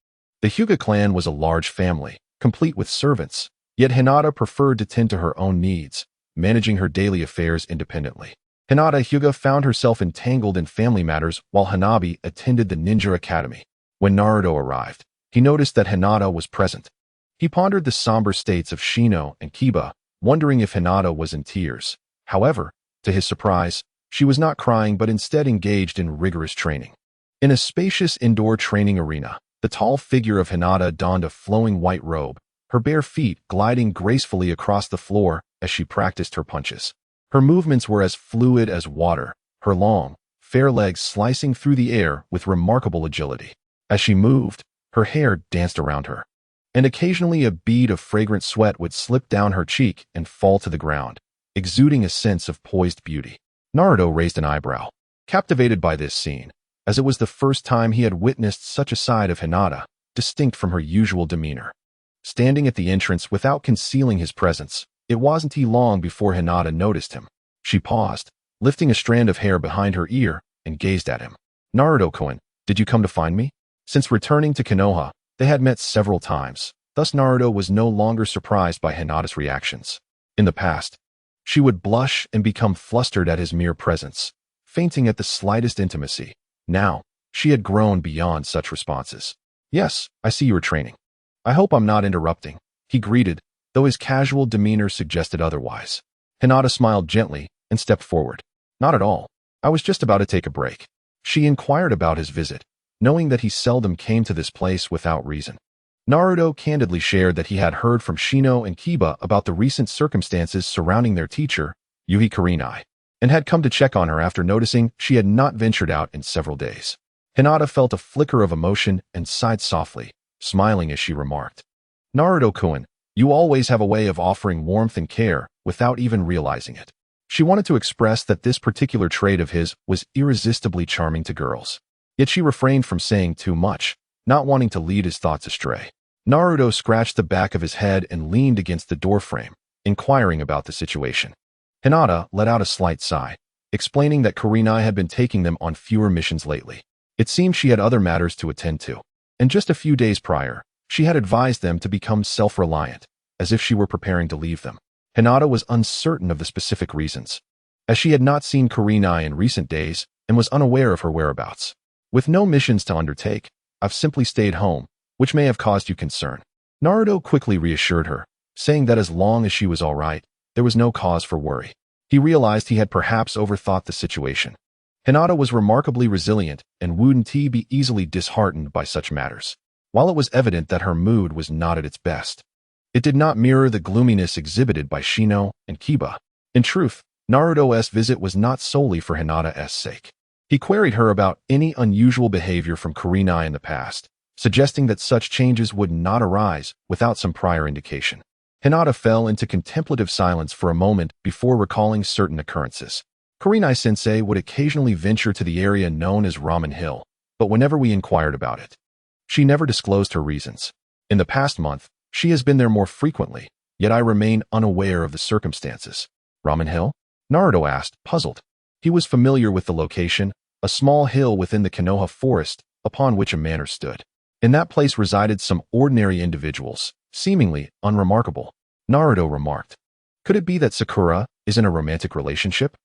The Hyuga clan was a large family, complete with servants, yet Hinata preferred to tend to her own needs, managing her daily affairs independently. Hinata Hyuga found herself entangled in family matters while Hanabi attended the ninja academy. When Naruto arrived, he noticed that Hinata was present. He pondered the somber states of Shino and Kiba, wondering if Hinata was in tears. However, to his surprise, she was not crying but instead engaged in rigorous training. In a spacious indoor training arena, the tall figure of Hinata donned a flowing white robe, her bare feet gliding gracefully across the floor as she practiced her punches. Her movements were as fluid as water, her long, fair legs slicing through the air with remarkable agility. As she moved, her hair danced around her, and occasionally a bead of fragrant sweat would slip down her cheek and fall to the ground, exuding a sense of poised beauty. Naruto raised an eyebrow, captivated by this scene, as it was the first time he had witnessed such a side of Hinata, distinct from her usual demeanor. Standing at the entrance without concealing his presence, it wasn't long before Hinata noticed him. She paused, lifting a strand of hair behind her ear, and gazed at him. Naruto-kun, did you come to find me? Since returning to Konoha, they had met several times, thus Naruto was no longer surprised by Hinata's reactions. In the past, she would blush and become flustered at his mere presence, fainting at the slightest intimacy. Now, she had grown beyond such responses. Yes, I see you are training. I hope I'm not interrupting, he greeted, though his casual demeanor suggested otherwise. Hinata smiled gently and stepped forward. Not at all. I was just about to take a break. She inquired about his visit, knowing that he seldom came to this place without reason. Naruto candidly shared that he had heard from Shino and Kiba about the recent circumstances surrounding their teacher, Yuhi Kurinai, and had come to check on her after noticing she had not ventured out in several days. Hinata felt a flicker of emotion and sighed softly, smiling as she remarked, Naruto-kun, you always have a way of offering warmth and care without even realizing it. She wanted to express that this particular trait of his was irresistibly charming to girls. Yet she refrained from saying too much, not wanting to lead his thoughts astray. Naruto scratched the back of his head and leaned against the doorframe, inquiring about the situation. Hinata let out a slight sigh, explaining that Kurenai had been taking them on fewer missions lately. It seemed she had other matters to attend to, and just a few days prior, she had advised them to become self-reliant, as if she were preparing to leave them. Hinata was uncertain of the specific reasons, as she had not seen Kurenai in recent days and was unaware of her whereabouts. With no missions to undertake, I've simply stayed home, which may have caused you concern. Naruto quickly reassured her, saying that as long as she was all right, there was no cause for worry. He realized he had perhaps overthought the situation. Hinata was remarkably resilient and wouldn't be easily disheartened by such matters. While it was evident that her mood was not at its best, it did not mirror the gloominess exhibited by Shino and Kiba. In truth, Naruto's visit was not solely for Hinata's sake. He queried her about any unusual behavior from Kurenai in the past, suggesting that such changes would not arise without some prior indication. Hinata fell into contemplative silence for a moment before recalling certain occurrences. Kurenai-sensei would occasionally venture to the area known as Ramen Hill, but whenever we inquired about it, she never disclosed her reasons. In the past month, she has been there more frequently, yet I remain unaware of the circumstances. Ramen Hill? Naruto asked, puzzled. He was familiar with the location, a small hill within the Konoha forest upon which a manor stood. In that place resided some ordinary individuals, seemingly unremarkable. Naruto remarked. Could it be that Sakura is in a romantic relationship?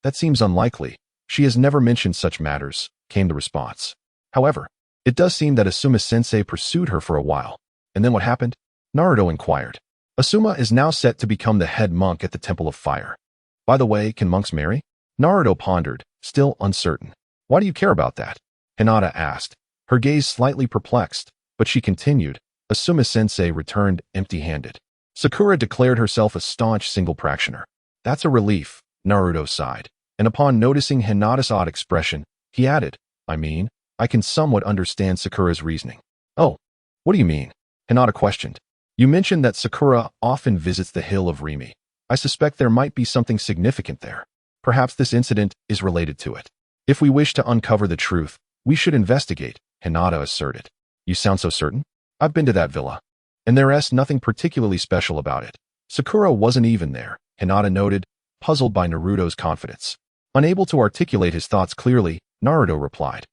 That seems unlikely. She has never mentioned such matters, came the response. However, it does seem that Asuma-sensei pursued her for a while. And then what happened? Naruto inquired. Asuma is now set to become the head monk at the Temple of Fire. By the way, can monks marry? Naruto pondered, still uncertain. Why do you care about that? Hinata asked, her gaze slightly perplexed, but she continued. Asuma-sensei returned empty-handed. Sakura declared herself a staunch single practitioner. That's a relief, Naruto sighed, and upon noticing Hinata's odd expression, he added, I can somewhat understand Sakura's reasoning. Oh, what do you mean? Hinata questioned. You mentioned that Sakura often visits the Hill of Rimi. I suspect there might be something significant there. Perhaps this incident is related to it. If we wish to uncover the truth, we should investigate, Hinata asserted. You sound so certain? I've been to that villa, and there's nothing particularly special about it. Sakura wasn't even there, Hinata noted, puzzled by Naruto's confidence. Unable to articulate his thoughts clearly, Naruto replied.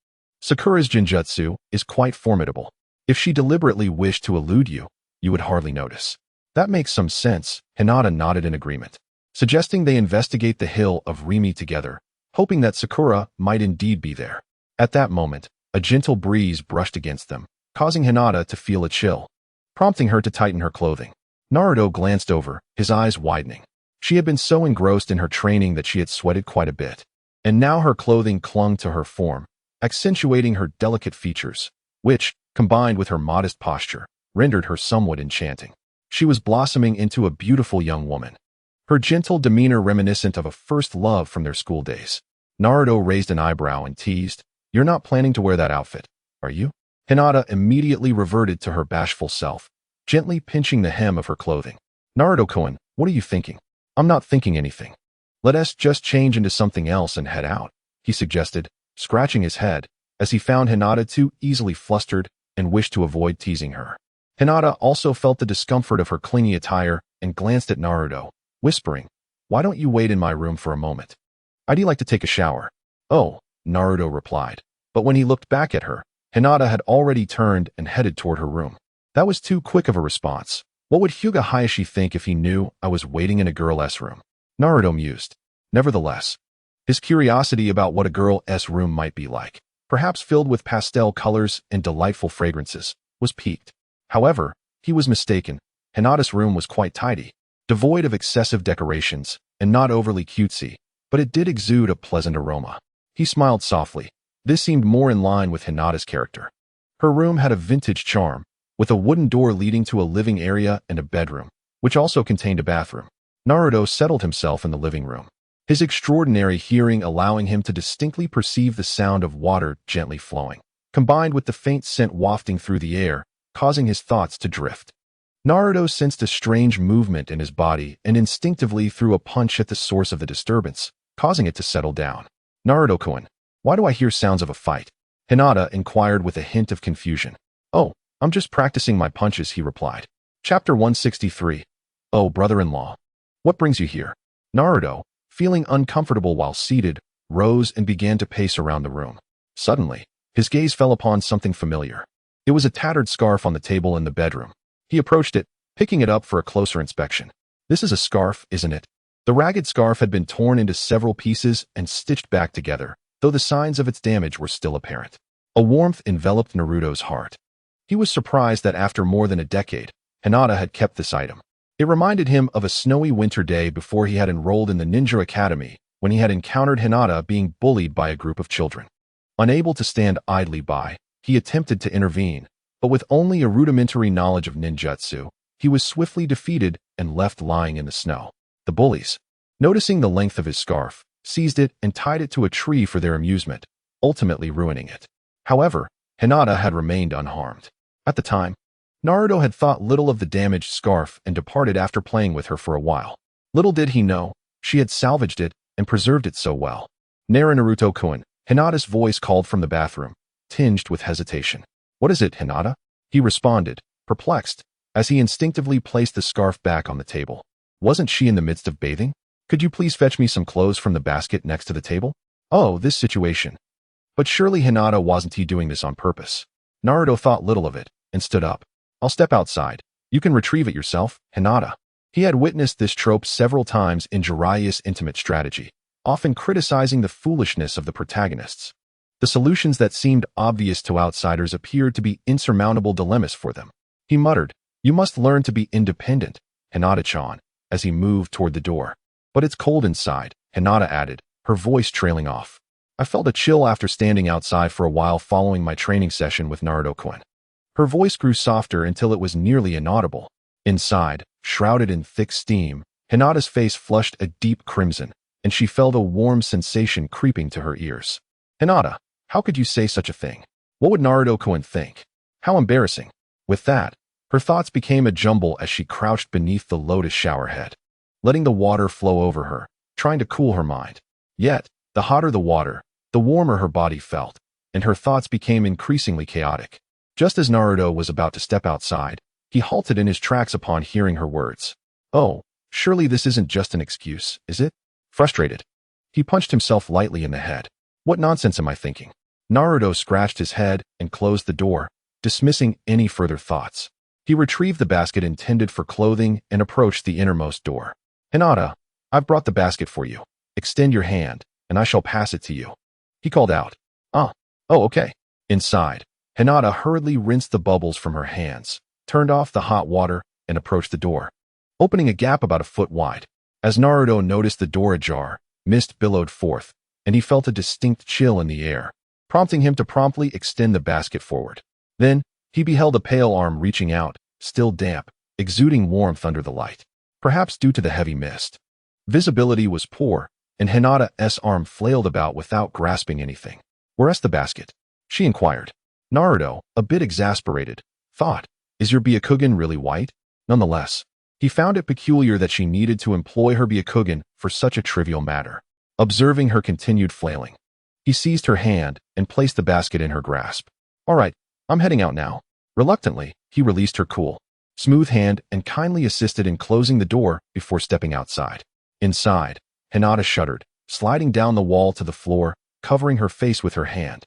Sakura's Shinjutsu is quite formidable. If she deliberately wished to elude you, you would hardly notice. That makes some sense, Hinata nodded in agreement, suggesting they investigate the Hill of Rimi together, hoping that Sakura might indeed be there. At that moment, a gentle breeze brushed against them, causing Hinata to feel a chill, prompting her to tighten her clothing. Naruto glanced over, his eyes widening. She had been so engrossed in her training that she had sweated quite a bit, and now her clothing clung to her form, accentuating her delicate features, which, combined with her modest posture, rendered her somewhat enchanting. She was blossoming into a beautiful young woman, her gentle demeanor reminiscent of a first love from their school days. Naruto raised an eyebrow and teased, You're not planning to wear that outfit, are you? Hinata immediately reverted to her bashful self, gently pinching the hem of her clothing. Naruto-kun, what are you thinking? I'm not thinking anything. Let us just change into something else and head out, he suggested, scratching his head, as he found Hinata too easily flustered and wished to avoid teasing her. Hinata also felt the discomfort of her clingy attire and glanced at Naruto, whispering, Why don't you wait in my room for a moment? I'd like to take a shower. Oh, Naruto replied, but when he looked back at her, Hinata had already turned and headed toward her room. That was too quick of a response. What would Hyuga Hayashi think if he knew I was waiting in a girl's room? Naruto mused. Nevertheless, his curiosity about what a girl's room might be like, perhaps filled with pastel colors and delightful fragrances, was piqued. However, he was mistaken. Hinata's room was quite tidy, devoid of excessive decorations, and not overly cutesy, but it did exude a pleasant aroma. He smiled softly. This seemed more in line with Hinata's character. Her room had a vintage charm, with a wooden door leading to a living area and a bedroom, which also contained a bathroom. Naruto settled himself in the living room, his extraordinary hearing allowing him to distinctly perceive the sound of water gently flowing, combined with the faint scent wafting through the air, causing his thoughts to drift. Naruto sensed a strange movement in his body and instinctively threw a punch at the source of the disturbance, causing it to settle down. Naruto-kun, why do I hear sounds of a fight? Hinata inquired with a hint of confusion. Oh, I'm just practicing my punches, he replied. Chapter 163. Oh, brother-in-law. What brings you here? Naruto, feeling uncomfortable while seated, rose and began to pace around the room. Suddenly, his gaze fell upon something familiar. It was a tattered scarf on the table in the bedroom. He approached it, picking it up for a closer inspection. This is a scarf, isn't it? The ragged scarf had been torn into several pieces and stitched back together, though the signs of its damage were still apparent. A warmth enveloped Naruto's heart. He was surprised that after more than a decade, Hinata had kept this item. It reminded him of a snowy winter day before he had enrolled in the Ninja Academy, when he had encountered Hinata being bullied by a group of children. Unable to stand idly by, he attempted to intervene, but with only a rudimentary knowledge of ninjutsu, he was swiftly defeated and left lying in the snow. The bullies, noticing the length of his scarf, seized it and tied it to a tree for their amusement, ultimately ruining it. However, Hinata had remained unharmed. At the time, Naruto had thought little of the damaged scarf and departed after playing with her for a while. Little did he know, she had salvaged it and preserved it so well. Naruto-kun, Hinata's voice called from the bathroom, tinged with hesitation. What is it, Hinata? He responded, perplexed, as he instinctively placed the scarf back on the table. Wasn't she in the midst of bathing? Could you please fetch me some clothes from the basket next to the table? Oh, this situation. But surely Hinata wasn't he doing this on purpose. Naruto thought little of it and stood up. I'll step outside. You can retrieve it yourself, Hinata. He had witnessed this trope several times in Jiraiya's intimate strategy, often criticizing the foolishness of the protagonists. The solutions that seemed obvious to outsiders appeared to be insurmountable dilemmas for them. He muttered, You must learn to be independent, Hinata-chan, as he moved toward the door. But it's cold inside, Hinata added, her voice trailing off. I felt a chill after standing outside for a while following my training session with Naruto-kun. Her voice grew softer until it was nearly inaudible. Inside, shrouded in thick steam, Hinata's face flushed a deep crimson, and she felt a warm sensation creeping to her ears. Hinata, how could you say such a thing? What would Naruto-kun think? How embarrassing. With that, her thoughts became a jumble as she crouched beneath the lotus shower head, letting the water flow over her, trying to cool her mind. Yet, the hotter the water, the warmer her body felt, and her thoughts became increasingly chaotic. Just as Naruto was about to step outside, he halted in his tracks upon hearing her words. Oh, surely this isn't just an excuse, is it? Frustrated, he punched himself lightly in the head. What nonsense am I thinking? Naruto scratched his head and closed the door, dismissing any further thoughts. He retrieved the basket intended for clothing and approached the innermost door. Hinata, I've brought the basket for you. Extend your hand, and I shall pass it to you. He called out. Oh, okay. Inside, Hinata hurriedly rinsed the bubbles from her hands, turned off the hot water, and approached the door, opening a gap about a foot wide. As Naruto noticed the door ajar, mist billowed forth, and he felt a distinct chill in the air, prompting him to promptly extend the basket forward. Then, he beheld a pale arm reaching out, still damp, exuding warmth under the light, perhaps due to the heavy mist. Visibility was poor, and Hinata's arm flailed about without grasping anything. Where's the basket? She inquired. Naruto, a bit exasperated, thought, is your Byakugan really white? Nonetheless, he found it peculiar that she needed to employ her Byakugan for such a trivial matter. Observing her continued flailing, he seized her hand and placed the basket in her grasp. All right, I'm heading out now. Reluctantly, he released her cool, smooth hand and kindly assisted in closing the door before stepping outside. Inside, Hinata shuddered, sliding down the wall to the floor, covering her face with her hand,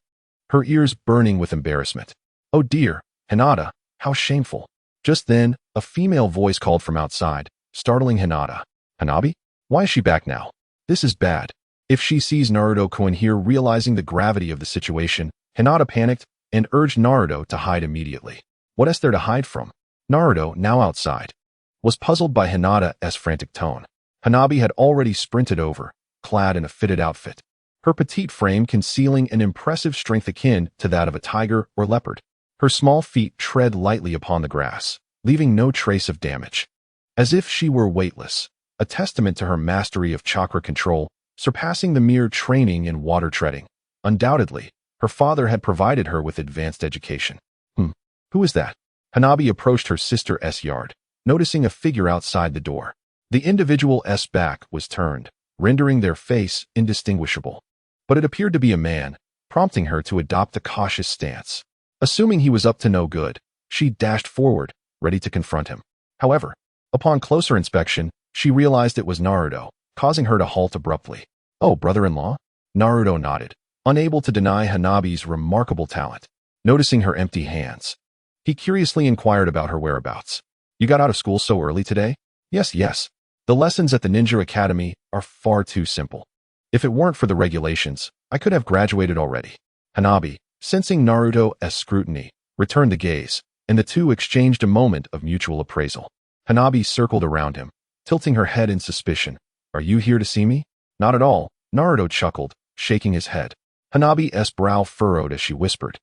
her ears burning with embarrassment. Oh dear, Hinata, how shameful. Just then, a female voice called from outside, startling Hinata. Hanabi? Why is she back now? This is bad. If she sees Naruto-kun here realizing the gravity of the situation, Hinata panicked and urged Naruto to hide immediately. What is there to hide from? Naruto, now outside, was puzzled by Hinata's frantic tone. Hanabi had already sprinted over, clad in a fitted outfit, her petite frame concealing an impressive strength akin to that of a tiger or leopard. Her small feet tread lightly upon the grass, leaving no trace of damage. As if she were weightless, a testament to her mastery of chakra control, surpassing the mere training in water treading. Undoubtedly, her father had provided her with advanced education. Who is that? Hanabi approached her sister's yard, noticing a figure outside the door. The individual's back was turned, rendering their face indistinguishable. But it appeared to be a man, prompting her to adopt a cautious stance. Assuming he was up to no good, she dashed forward, ready to confront him. However, Upon closer inspection, she realized it was Naruto, causing her to halt abruptly. "Oh, brother-in-law?" Naruto nodded, unable to deny Hanabi's remarkable talent. Noticing her empty hands, he curiously inquired about her whereabouts. "You got out of school so early today?" "Yes, yes. The lessons at the Ninja Academy are far too simple. If it weren't for the regulations, I could have graduated already." Hanabi, sensing Naruto's scrutiny, returned the gaze, and the two exchanged a moment of mutual appraisal. Hanabi circled around him, tilting her head in suspicion. "Are you here to see me?" "Not at all," Naruto chuckled, shaking his head. Hanabi's brow furrowed as she whispered,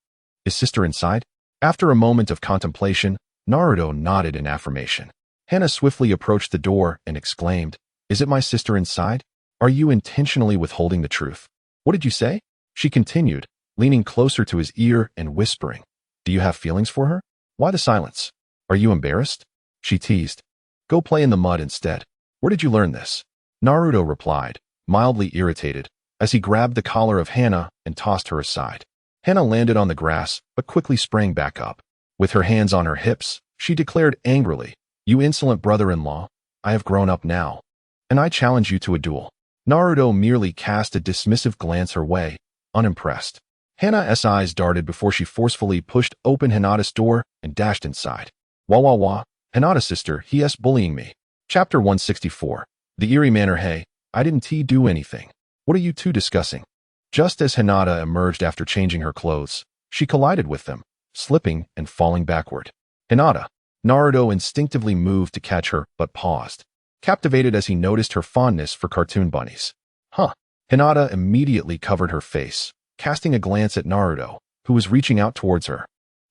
"Is sister inside?" After a moment of contemplation, Naruto nodded in affirmation. Hana swiftly approached the door and exclaimed, "Is it my sister inside? Are you intentionally withholding the truth?" "What did you say?" She continued, leaning closer to his ear and whispering, "Do you have feelings for her?" "Why the silence? Are you embarrassed?" She teased. "Go play in the mud instead." "Where did you learn this?" Naruto replied, mildly irritated, as he grabbed the collar of Hana and tossed her aside. Hana landed on the grass, but quickly sprang back up. With her hands on her hips, she declared angrily, "You insolent brother-in-law, I have grown up now, and I challenge you to a duel." Naruto merely cast a dismissive glance her way, unimpressed. Hana's eyes darted before she forcefully pushed open Hinata's door and dashed inside. "Wah wah wah, Hinata sister, he's bullying me." Chapter 164. The Eerie Manor. "Hey, I didn't do anything. What are you two discussing?" Just as Hinata emerged after changing her clothes, she collided with them, slipping and falling backward. "Hinata." Naruto instinctively moved to catch her, but paused, captivated as he noticed her fondness for cartoon bunnies. "Huh." Hinata immediately covered her face, casting a glance at Naruto, who was reaching out towards her,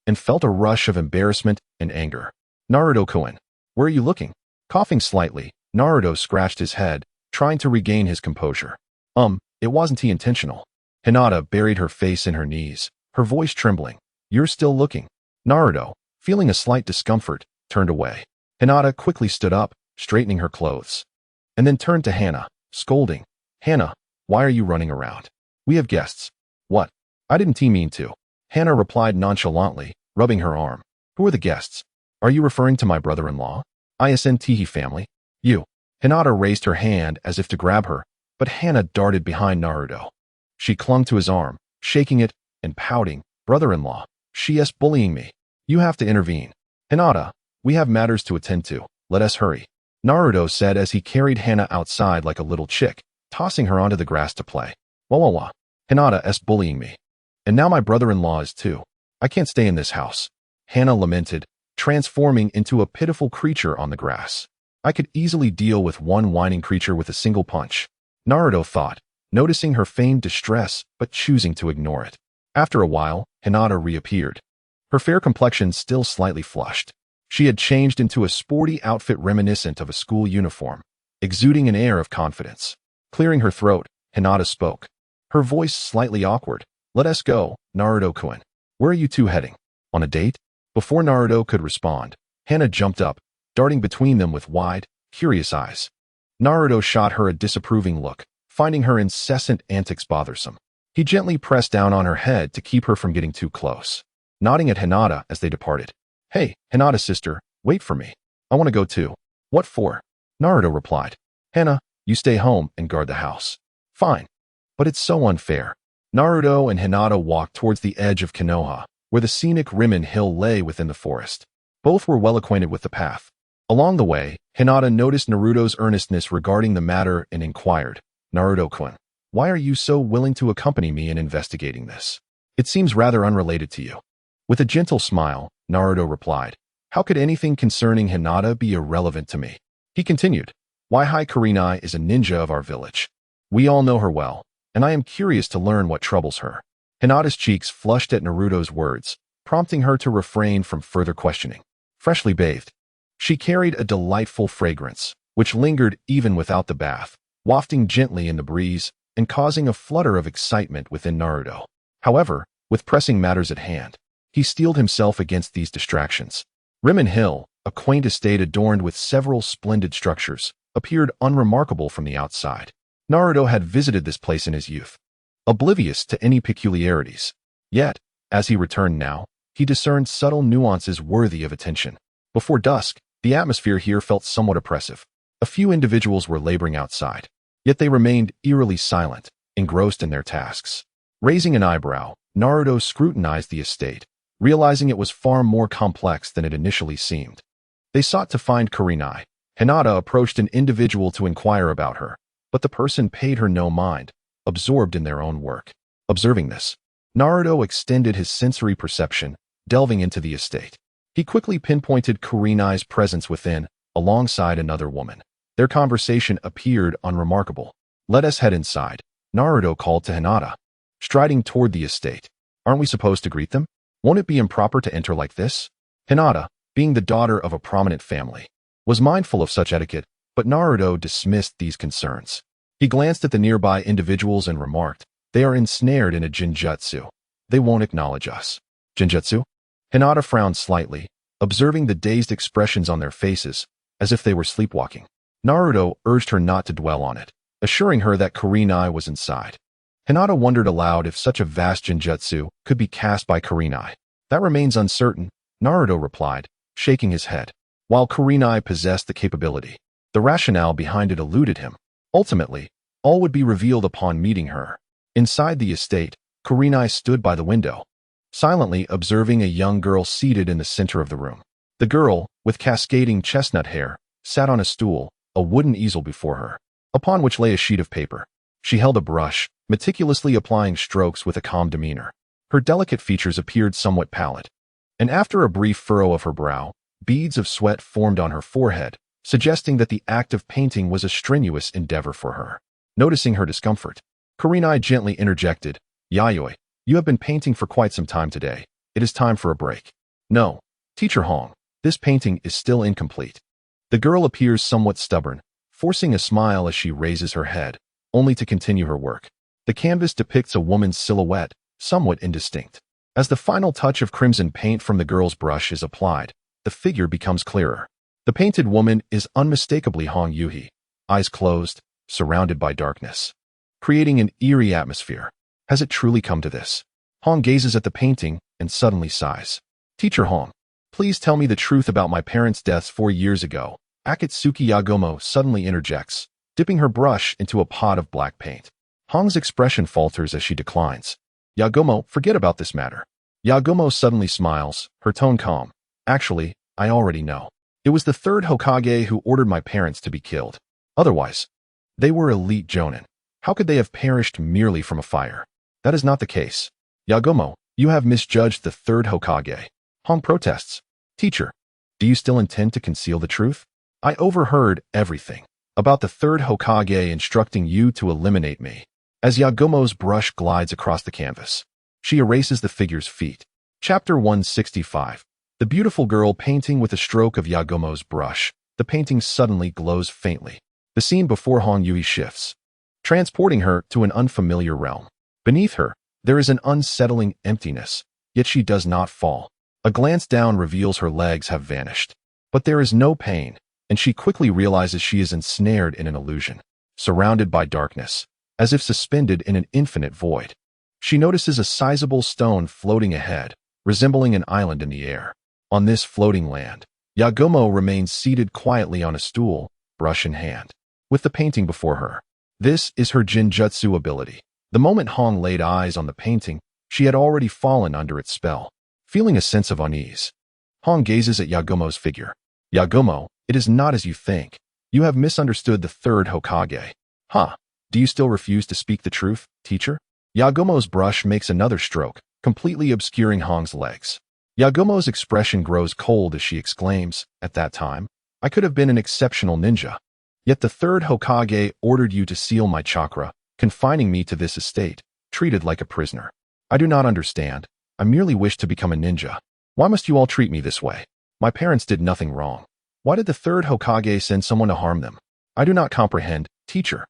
and felt a rush of embarrassment and anger. "Naruto-kun, where are you looking?" Coughing slightly, Naruto scratched his head, trying to regain his composure. It wasn't intentional." Hinata buried her face in her knees, her voice trembling. "You're still looking." Naruto, feeling a slight discomfort, turned away. Hinata quickly stood up, straightening her clothes, and then turned to Hana, scolding, "Hana, why are you running around? We have guests." "What? I didn't mean to." Hana replied nonchalantly, rubbing her arm. "Who are the guests? Are you referring to my brother-in-law? Isn't family?" "You." Hinata raised her hand as if to grab her, but Hana darted behind Naruto. She clung to his arm, shaking it and pouting, "Brother-in-law, she's bullying me. You have to intervene." "Hinata, we have matters to attend to. Let us hurry," Naruto said as he carried Hana outside like a little chick, tossing her onto the grass to play. "Wah wah wah. Hinata's bullying me. And now my brother-in-law is too. I can't stay in this house." Hana lamented, transforming into a pitiful creature on the grass. "I could easily deal with one whining creature with a single punch," Naruto thought, noticing her feigned distress but choosing to ignore it. After a while, Hinata reappeared, her fair complexion still slightly flushed. She had changed into a sporty outfit reminiscent of a school uniform, exuding an air of confidence. Clearing her throat, Hinata spoke, her voice slightly awkward. "Let us go, Naruto-kun. Where are you two heading? On a date?" Before Naruto could respond, Hana jumped up, darting between them with wide, curious eyes. Naruto shot her a disapproving look, finding her incessant antics bothersome. He gently pressed down on her head to keep her from getting too close, nodding at Hinata as they departed. "Hey, Hinata sister, wait for me. I want to go too." "What for?" Naruto replied. "Hana, you stay home and guard the house." "Fine. But it's so unfair." Naruto and Hinata walked towards the edge of Konoha, where the scenic Rimmon Hill lay within the forest. Both were well acquainted with the path. Along the way, Hinata noticed Naruto's earnestness regarding the matter and inquired, "Naruto-kun, why are you so willing to accompany me in investigating this? It seems rather unrelated to you." With a gentle smile, Naruto replied, "How could anything concerning Hinata be irrelevant to me?" He continued, "Why Kurinai is a ninja of our village. We all know her well, and I am curious to learn what troubles her." Hinata's cheeks flushed at Naruto's words, prompting her to refrain from further questioning. Freshly bathed, she carried a delightful fragrance, which lingered even without the bath, wafting gently in the breeze and causing a flutter of excitement within Naruto. However, with pressing matters at hand, he steeled himself against these distractions. Rimmon Hill, a quaint estate adorned with several splendid structures, appeared unremarkable from the outside. Naruto had visited this place in his youth, oblivious to any peculiarities. Yet, as he returned now, he discerned subtle nuances worthy of attention. Before dusk, The atmosphere here felt somewhat oppressive. A few individuals were laboring outside, yet they remained eerily silent, engrossed in their tasks. Raising an eyebrow, Naruto scrutinized the estate, realizing it was far more complex than it initially seemed. They sought to find Kurenai. Hinata approached an individual to inquire about her, but the person paid her no mind, absorbed in their own work. Observing this, Naruto extended his sensory perception, delving into the estate. He quickly pinpointed Kurenai's presence within, alongside another woman. Their conversation appeared unremarkable. "Let us head inside," Naruto called to Hinata, striding toward the estate. "Aren't we supposed to greet them? Won't it be improper to enter like this?" Hinata, being the daughter of a prominent family, was mindful of such etiquette, but Naruto dismissed these concerns. He glanced at the nearby individuals and remarked, "They are ensnared in a Jinjutsu. They won't acknowledge us." "Jinjutsu?" Hinata frowned slightly, observing the dazed expressions on their faces, as if they were sleepwalking. Naruto urged her not to dwell on it, assuring her that Kurenai was inside. Hinata wondered aloud if such a vast Jinjutsu could be cast by Kurenai. "That remains uncertain," Naruto replied, shaking his head. While Kurenai possessed the capability, the rationale behind it eluded him. Ultimately, all would be revealed upon meeting her. Inside the estate, Kurenai stood by the window, silently observing a young girl seated in the center of the room. The girl, with cascading chestnut hair, sat on a stool, a wooden easel before her, upon which lay a sheet of paper. She held a brush, meticulously applying strokes with a calm demeanor. Her delicate features appeared somewhat pallid, and after a brief furrow of her brow, beads of sweat formed on her forehead, suggesting that the act of painting was a strenuous endeavor for her. Noticing her discomfort, Kurenai gently interjected, "Yayoi, you have been painting for quite some time today. It is time for a break." "No, Teacher Hong, this painting is still incomplete." The girl appears somewhat stubborn, forcing a smile as she raises her head, only to continue her work. The canvas depicts a woman's silhouette, somewhat indistinct. As the final touch of crimson paint from the girl's brush is applied, the figure becomes clearer. The painted woman is unmistakably Hong Yuhi, eyes closed, surrounded by darkness, creating an eerie atmosphere. Has it truly come to this? Hong gazes at the painting and suddenly sighs. "Teacher Hong, please tell me the truth about my parents' deaths 4 years ago." Akatsuki Yagomo suddenly interjects, dipping her brush into a pot of black paint. Hong's expression falters as she declines. "Yagomo, forget about this matter." Yagomo suddenly smiles, her tone calm. "Actually, I already know. It was the third Hokage who ordered my parents to be killed. Otherwise, they were elite jonin. How could they have perished merely from a fire? That is not the case. Yagomo, you have misjudged the third Hokage." Hong protests. "Teacher, do you still intend to conceal the truth? I overheard everything about the third Hokage instructing you to eliminate me." As Yagomo's brush glides across the canvas, she erases the figure's feet. Chapter 165. The beautiful girl painting with a stroke of Yagomo's brush. The painting suddenly glows faintly. The scene before Hong Yui shifts, transporting her to an unfamiliar realm. Beneath her, there is an unsettling emptiness, yet she does not fall. A glance down reveals her legs have vanished. But there is no pain, and she quickly realizes she is ensnared in an illusion, surrounded by darkness, as if suspended in an infinite void. She notices a sizable stone floating ahead, resembling an island in the air. On this floating land, Yagomo remains seated quietly on a stool, brush in hand, with the painting before her. This is her Jinjutsu ability. The moment Hong laid eyes on the painting, she had already fallen under its spell. Feeling a sense of unease, Hong gazes at Yagomo's figure. "Yagomo, it is not as you think. You have misunderstood the third Hokage." "Huh? Do you still refuse to speak the truth, teacher?" Yagomo's brush makes another stroke, completely obscuring Hong's legs. Yagomo's expression grows cold as she exclaims, "At that time, I could have been an exceptional ninja. Yet the third Hokage ordered you to seal my chakra, confining me to this estate, treated like a prisoner. I do not understand. I merely wish to become a ninja. Why must you all treat me this way? My parents did nothing wrong. Why did the third Hokage send someone to harm them? I do not comprehend, teacher.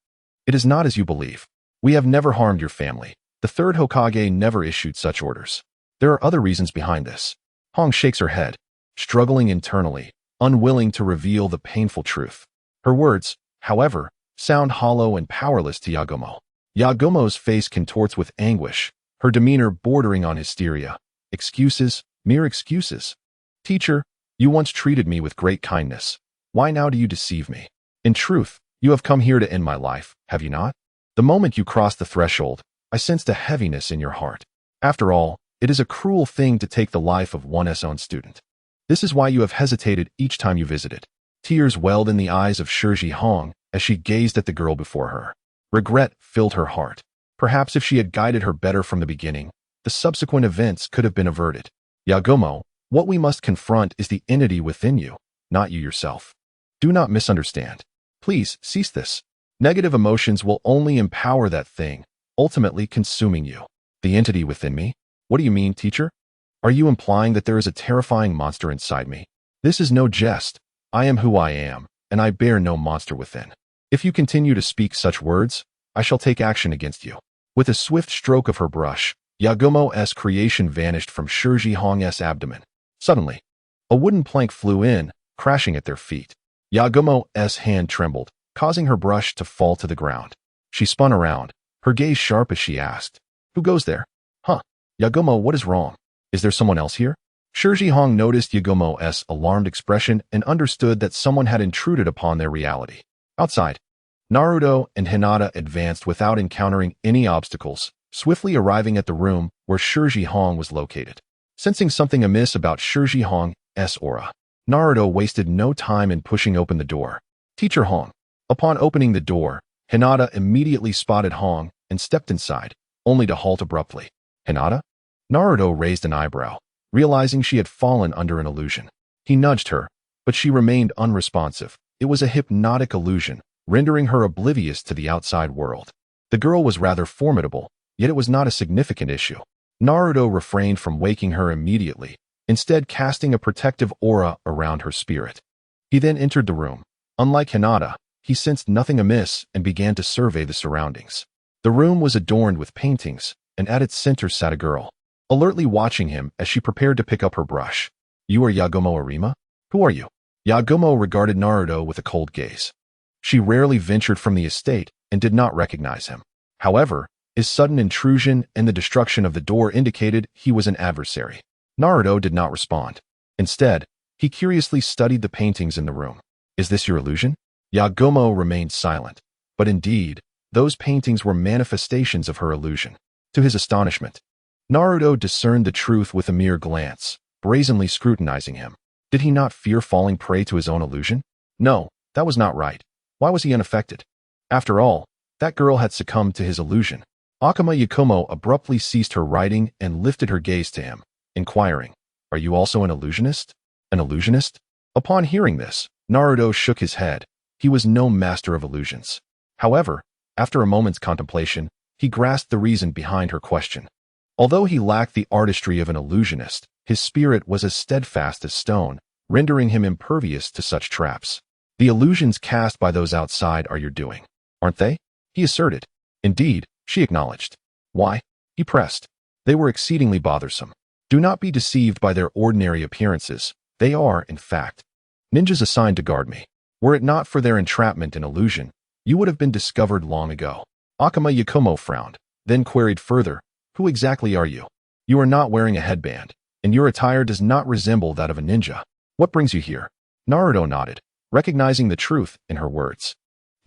It is not as you believe. We have never harmed your family. The third Hokage never issued such orders. There are other reasons behind this." Hong shakes her head, struggling internally, unwilling to reveal the painful truth. Her words, however, sound hollow and powerless to Yagomo. Yagomo's face contorts with anguish, her demeanor bordering on hysteria. "Excuses, mere excuses. Teacher, You once treated me with great kindness. Why now do you deceive me? In truth, you have come here to end my life, have you not? The moment you crossed the threshold, I sensed a heaviness in your heart. After all, it is a cruel thing to take the life of one's own student. This is why you have hesitated each time you visited. Tears welled in the eyes of Shiji Hong as she gazed at the girl before her. Regret filled her heart. Perhaps if she had guided her better from the beginning, the subsequent events could have been averted. Yagumo, what we must confront is the entity within you, not you yourself. Do not misunderstand. Please, cease this. Negative emotions will only empower that thing, ultimately consuming you. The entity within me? What do you mean, teacher? Are you implying that there is a terrifying monster inside me? This is no jest. I am who I am, and I bear no monster within. If you continue to speak such words, I shall take action against you. With a swift stroke of her brush, Yagumo's creation vanished from Shiji Hong's abdomen. Suddenly, a wooden plank flew in, crashing at their feet. Yagumo's hand trembled, causing her brush to fall to the ground. She spun around, her gaze sharp as she asked, "Who goes there?" "Huh? Yagumo, what is wrong? Is there someone else here?" Shiji Hong noticed Yagumo's alarmed expression and understood that someone had intruded upon their reality. Outside, Naruto and Hinata advanced without encountering any obstacles, swiftly arriving at the room where Shiji Hong was located. Sensing something amiss about Shiji Hong's aura, Naruto wasted no time in pushing open the door. "Teacher Hong." Upon opening the door, Hinata immediately spotted Hong and stepped inside, only to halt abruptly. "Hinata?" Naruto raised an eyebrow, realizing she had fallen under an illusion. He nudged her, but she remained unresponsive. It was a hypnotic illusion, rendering her oblivious to the outside world. The girl was rather formidable, yet it was not a significant issue. Naruto refrained from waking her immediately, instead casting a protective aura around her spirit. He then entered the room. Unlike Hinata, he sensed nothing amiss and began to survey the surroundings. The room was adorned with paintings, and at its center sat a girl, alertly watching him as she prepared to pick up her brush. "You are Yagumo Arima? Who are you?" Yagumo regarded Naruto with a cold gaze. She rarely ventured from the estate and did not recognize him. However, his sudden intrusion and the destruction of the door indicated he was an adversary. Naruto did not respond. Instead, he curiously studied the paintings in the room. "Is this your illusion?" Yagumo remained silent, but indeed, those paintings were manifestations of her illusion. To his astonishment, Naruto discerned the truth with a mere glance, brazenly scrutinizing him. Did he not fear falling prey to his own illusion? No, that was not right. Why was he unaffected? After all, that girl had succumbed to his illusion. Akuma Yakumo abruptly ceased her writing and lifted her gaze to him, inquiring, "Are you also an illusionist?" "An illusionist?" Upon hearing this, Naruto shook his head. He was no master of illusions. However, after a moment's contemplation, he grasped the reason behind her question. Although he lacked the artistry of an illusionist, his spirit was as steadfast as stone, rendering him impervious to such traps. "The illusions cast by those outside are your doing, aren't they?" he asserted. "Indeed," she acknowledged. "Why?" he pressed. "They were exceedingly bothersome. Do not be deceived by their ordinary appearances. They are, in fact, ninjas assigned to guard me. Were it not for their entrapment and illusion, you would have been discovered long ago." Akuma Yakumo frowned, then queried further, "Who exactly are you? You are not wearing a headband, and your attire does not resemble that of a ninja. What brings you here?" Naruto nodded, recognizing the truth in her words.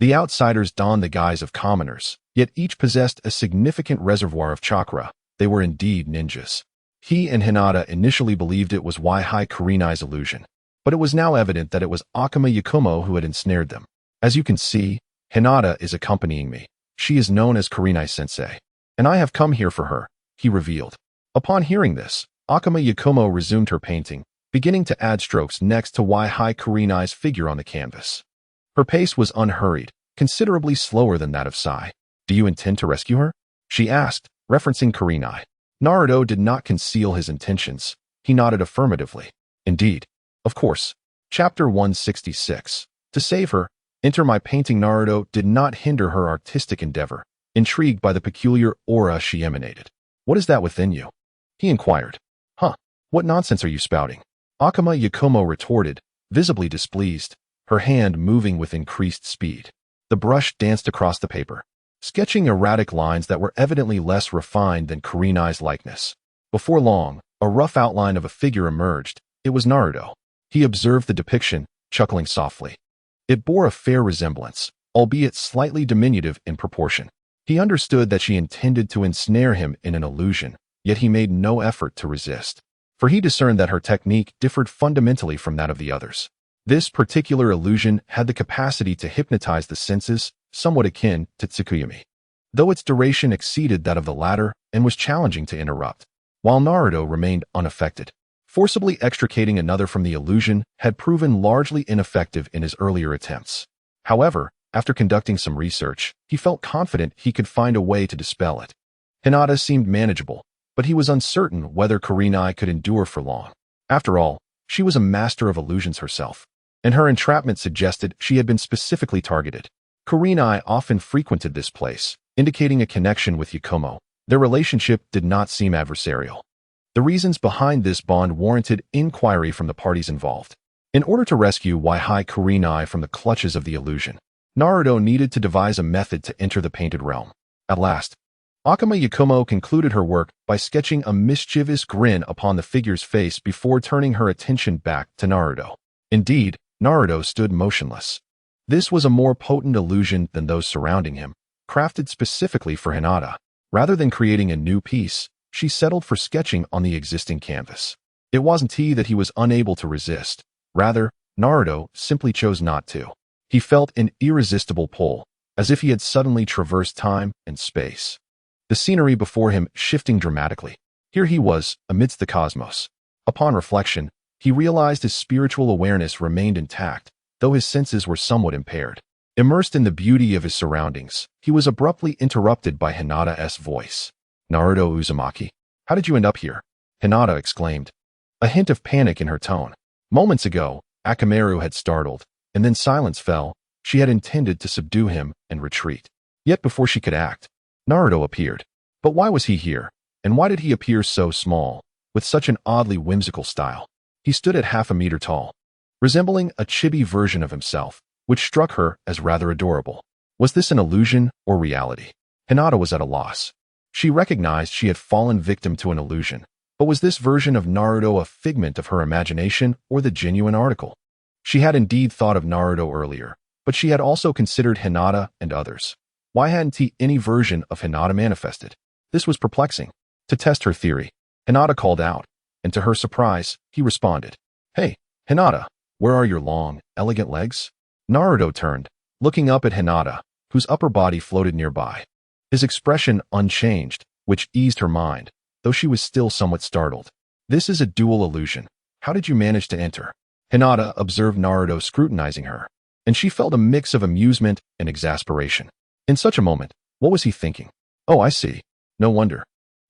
The outsiders donned the guise of commoners, yet each possessed a significant reservoir of chakra. They were indeed ninjas. He and Hinata initially believed it was Waihai Kurinai's illusion, but it was now evident that it was Akuma Yakumo who had ensnared them. "As you can see, Hinata is accompanying me. She is known as Kurinai-sensei, and I have come here for her," he revealed. Upon hearing this, Akuma Yakumo resumed her painting, beginning to add strokes next to Waihai Kurinai's figure on the canvas. Her pace was unhurried, considerably slower than that of Sai. "Do you intend to rescue her?" she asked, referencing Kurinai. Naruto did not conceal his intentions. He nodded affirmatively. "Indeed. Of course." Chapter 166. To save her, enter my painting. Naruto did not hinder her artistic endeavor, intrigued by the peculiar aura she emanated. "What is that within you?" he inquired. "Huh? What nonsense are you spouting?" Akuma Yakumo retorted, visibly displeased, her hand moving with increased speed. The brush danced across the paper, sketching erratic lines that were evidently less refined than Kurinai's likeness. Before long, a rough outline of a figure emerged. It was Naruto. He observed the depiction, chuckling softly. It bore a fair resemblance, albeit slightly diminutive in proportion. He understood that she intended to ensnare him in an illusion, yet he made no effort to resist, for he discerned that her technique differed fundamentally from that of the others. This particular illusion had the capacity to hypnotize the senses, somewhat akin to Tsukuyomi, though its duration exceeded that of the latter and was challenging to interrupt, while Naruto remained unaffected. Forcibly extricating another from the illusion had proven largely ineffective in his earlier attempts. However, after conducting some research, he felt confident he could find a way to dispel it. Hinata seemed manageable, but he was uncertain whether Kurenai could endure for long. After all, she was a master of illusions herself, and her entrapment suggested she had been specifically targeted. Kurenai often frequented this place, indicating a connection with Yakumo. Their relationship did not seem adversarial. The reasons behind this bond warranted inquiry from the parties involved. In order to rescue Waihai Kurenai from the clutches of the illusion, Naruto needed to devise a method to enter the painted realm. At last, Akuma Yakumo concluded her work by sketching a mischievous grin upon the figure's face before turning her attention back to Naruto. Indeed, Naruto stood motionless. This was a more potent illusion than those surrounding him, crafted specifically for Hinata. Rather than creating a new piece, she settled for sketching on the existing canvas. It wasn't that he was unable to resist. Rather, Naruto simply chose not to. He felt an irresistible pull, as if he had suddenly traversed time and space. The scenery before him shifting dramatically. Here he was, amidst the cosmos. Upon reflection, he realized his spiritual awareness remained intact, though his senses were somewhat impaired. Immersed in the beauty of his surroundings, he was abruptly interrupted by Hinata's voice. "Naruto Uzumaki, how did you end up here?" Hinata exclaimed, a hint of panic in her tone. Moments ago, Akamaru had startled, and then silence fell. She had intended to subdue him and retreat. Yet before she could act, Naruto appeared. But why was he here? And why did he appear so small, with such an oddly whimsical style? He stood at half a meter tall, resembling a chibi version of himself, which struck her as rather adorable. Was this an illusion or reality? Hinata was at a loss. She recognized she had fallen victim to an illusion, but was this version of Naruto a figment of her imagination or the genuine article? She had indeed thought of Naruto earlier, but she had also considered Hinata and others. Why hadn't any version of Hinata manifested? This was perplexing. To test her theory, Hinata called out, and to her surprise, he responded, "Hey, Hinata, where are your long, elegant legs?" Naruto turned, looking up at Hinata, whose upper body floated nearby. His expression unchanged, which eased her mind, though she was still somewhat startled. "This is a dual illusion. How did you manage to enter?" Hinata observed Naruto scrutinizing her, and she felt a mix of amusement and exasperation. In such a moment, what was he thinking? Oh, I see. No wonder.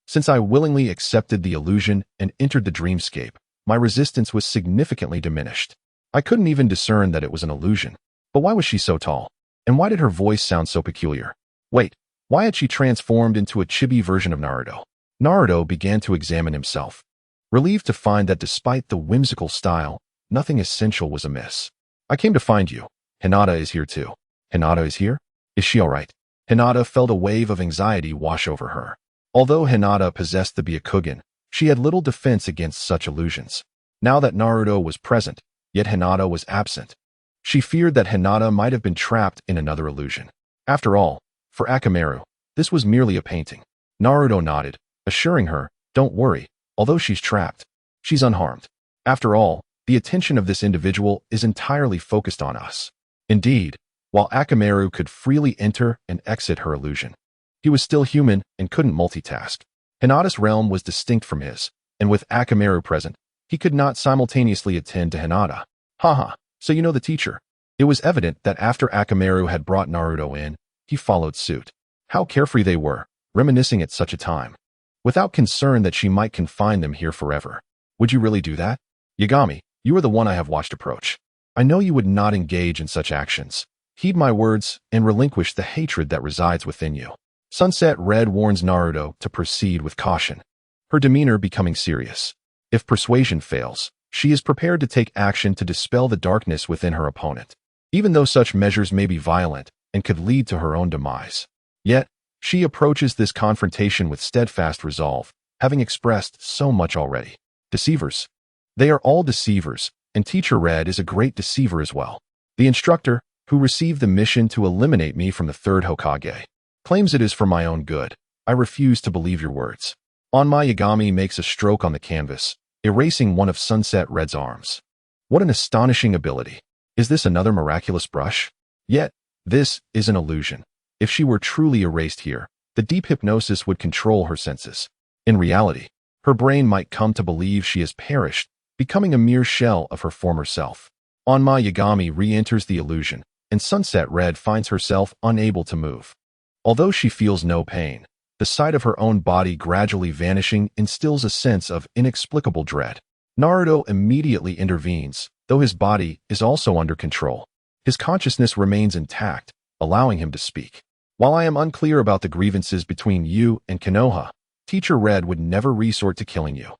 Since I willingly accepted the illusion and entered the dreamscape, my resistance was significantly diminished. I couldn't even discern that it was an illusion. But why was she so tall? And why did her voice sound so peculiar? Wait, why had she transformed into a chibi version of Naruto? Naruto began to examine himself, relieved to find that despite the whimsical style, nothing essential was amiss. "I came to find you. Hinata is here too." "Hinata is here? Is she all right?" Hinata felt a wave of anxiety wash over her. Although Hinata possessed the Byakugan, she had little defense against such illusions. Now that Naruto was present, yet Hinata was absent, she feared that Hinata might have been trapped in another illusion. After all, for Akamaru, this was merely a painting. Naruto nodded, assuring her, "Don't worry, although she's trapped, she's unharmed. After all, the attention of this individual is entirely focused on us." Indeed, while Akamaru could freely enter and exit her illusion, he was still human and couldn't multitask. Hinata's realm was distinct from his, and with Akamaru present, he could not simultaneously attend to Hinata. Haha, so you know the teacher. It was evident that after Akamaru had brought Naruto in, he followed suit. How carefree they were, reminiscing at such a time, without concern that she might confine them here forever. Would you really do that? Yagami, you are the one I have watched approach. I know you would not engage in such actions. Heed my words and relinquish the hatred that resides within you. Sunset Red warns Naruto to proceed with caution, her demeanor becoming serious. If persuasion fails, she is prepared to take action to dispel the darkness within her opponent, even though such measures may be violent and could lead to her own demise. Yet, she approaches this confrontation with steadfast resolve, having expressed so much already. Deceivers. They are all deceivers, and Teacher Red is a great deceiver as well. The instructor, who received the mission to eliminate me from the third Hokage, claims it is for my own good. I refuse to believe your words. Onma Yagami makes a stroke on the canvas, erasing one of Sunset Red's arms. What an astonishing ability. Is this another miraculous brush? Yet, this is an illusion. If she were truly erased here, the deep hypnosis would control her senses. In reality, her brain might come to believe she has perished, becoming a mere shell of her former self. Onma Yagami re-enters the illusion, and Sunset Red finds herself unable to move. Although she feels no pain, the sight of her own body gradually vanishing instills a sense of inexplicable dread. Naruto immediately intervenes, though his body is also under control. His consciousness remains intact, allowing him to speak. While I am unclear about the grievances between you and Konoha, Teacher Red would never resort to killing you.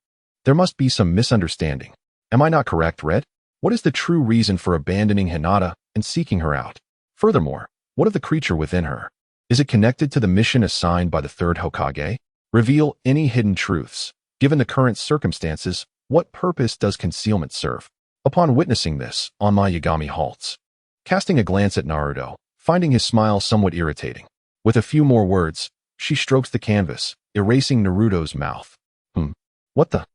There must be some misunderstanding. Am I not correct, Red? What is the true reason for abandoning Hinata and seeking her out? Furthermore, what of the creature within her? Is it connected to the mission assigned by the third Hokage? Reveal any hidden truths. Given the current circumstances, what purpose does concealment serve? Upon witnessing this, Onma Yagami halts, casting a glance at Naruto, finding his smile somewhat irritating. With a few more words, she strokes the canvas, erasing Naruto's mouth. What the?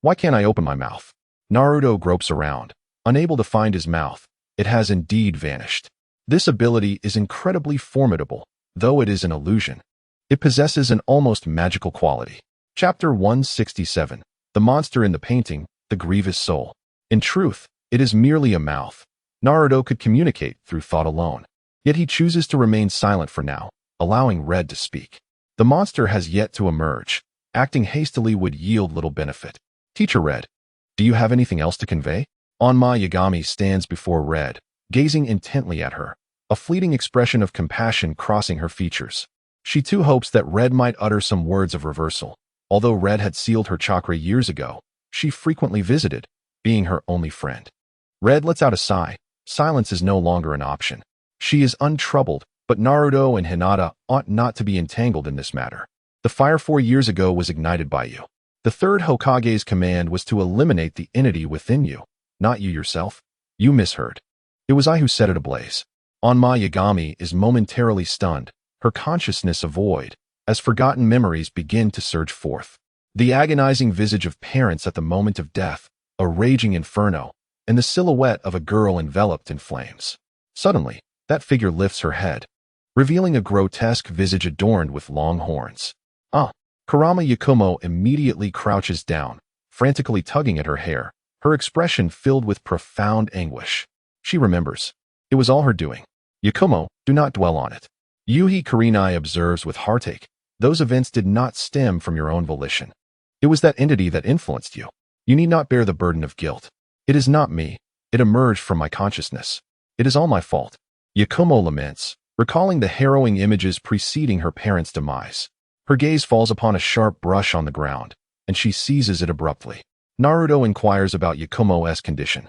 Why can't I open my mouth? Naruto gropes around, unable to find his mouth. It has indeed vanished. This ability is incredibly formidable, though it is an illusion. It possesses an almost magical quality. Chapter 167. The Monster in the Painting, the Grievous Soul. In truth, it is merely a mouth. Naruto could communicate through thought alone. Yet he chooses to remain silent for now, allowing Red to speak. The monster has yet to emerge. Acting hastily would yield little benefit. Teacher Red, do you have anything else to convey? Onma Yagami stands before Red, gazing intently at her, a fleeting expression of compassion crossing her features. She too hopes that Red might utter some words of reversal. Although Red had sealed her chakra years ago, she frequently visited, being her only friend. Red lets out a sigh. Silence is no longer an option. She is untroubled, but Naruto and Hinata ought not to be entangled in this matter. The fire 4 years ago was ignited by you. The third Hokage's command was to eliminate the entity within you, not you yourself. You misheard. It was I who set it ablaze. Onma Yagami is momentarily stunned, her consciousness a void, as forgotten memories begin to surge forth. The agonizing visage of parents at the moment of death, a raging inferno, and the silhouette of a girl enveloped in flames. Suddenly, that figure lifts her head, revealing a grotesque visage adorned with long horns. Kurama Yakumo immediately crouches down, frantically tugging at her hair, her expression filled with profound anguish. She remembers. It was all her doing. Yakumo, do not dwell on it. Yuhi Kurinai observes with heartache. Those events did not stem from your own volition. It was that entity that influenced you. You need not bear the burden of guilt. It is not me. It emerged from my consciousness. It is all my fault. Yakumo laments, recalling the harrowing images preceding her parents' demise. Her gaze falls upon a sharp brush on the ground, and she seizes it abruptly. Naruto inquires about Yakumo's condition,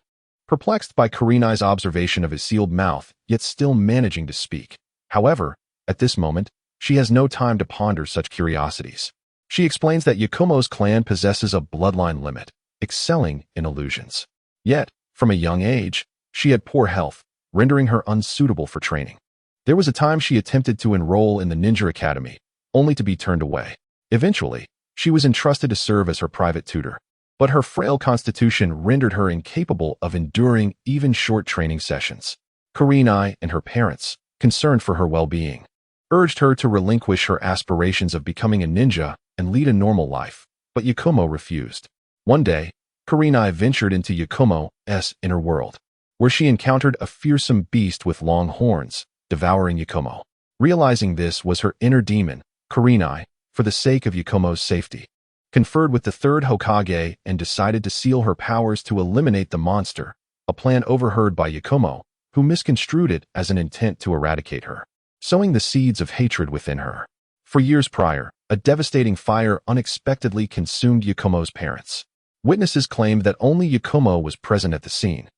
perplexed by Kurinai's observation of his sealed mouth, yet still managing to speak. However, at this moment, she has no time to ponder such curiosities. She explains that Yakumo's clan possesses a bloodline limit, excelling in illusions. Yet, from a young age, she had poor health, rendering her unsuitable for training. There was a time she attempted to enroll in the Ninja Academy, only to be turned away. Eventually, she was entrusted to serve as her private tutor, but her frail constitution rendered her incapable of enduring even short training sessions. Kurinai and her parents, concerned for her well-being, urged her to relinquish her aspirations of becoming a ninja and lead a normal life, but Yakumo refused. One day, Kurinai ventured into Yakumo's inner world, where she encountered a fearsome beast with long horns, devouring Yakumo. Realizing this was her inner demon, Kurinai, for the sake of Yakumo's safety, conferred with the third Hokage and decided to seal her powers to eliminate the monster, a plan overheard by Yakumo, who misconstrued it as an intent to eradicate her, sowing the seeds of hatred within her. For years prior, a devastating fire unexpectedly consumed Yakumo's parents. Witnesses claimed that only Yakumo was present at the scene,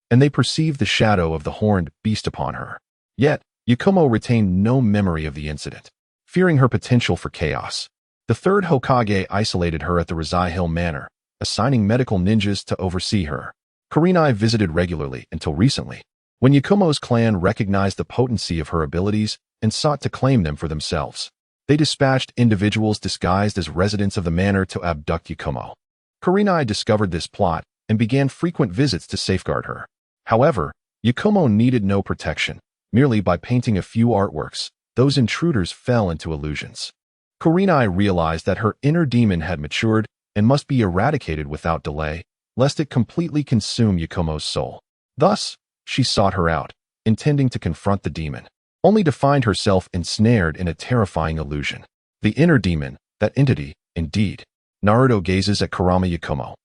and they perceived the shadow of the horned beast upon her. Yet, Yakumo retained no memory of the incident. Fearing her potential for chaos, the third Hokage isolated her at the Rizai Hill Manor, assigning medical ninjas to oversee her. Kurenai visited regularly until recently, when Yakumo's clan recognized the potency of her abilities and sought to claim them for themselves. They dispatched individuals disguised as residents of the manor to abduct Yakumo. Kurenai discovered this plot and began frequent visits to safeguard her. However, Yakumo needed no protection. Merely by painting a few artworks, those intruders fell into illusions. Kurenai realized that her inner demon had matured and must be eradicated without delay, lest it completely consume Yakumo's soul. Thus, she sought her out, intending to confront the demon, only to find herself ensnared in a terrifying illusion. The inner demon, that entity, indeed. Naruto gazes at Kurama Yakumo,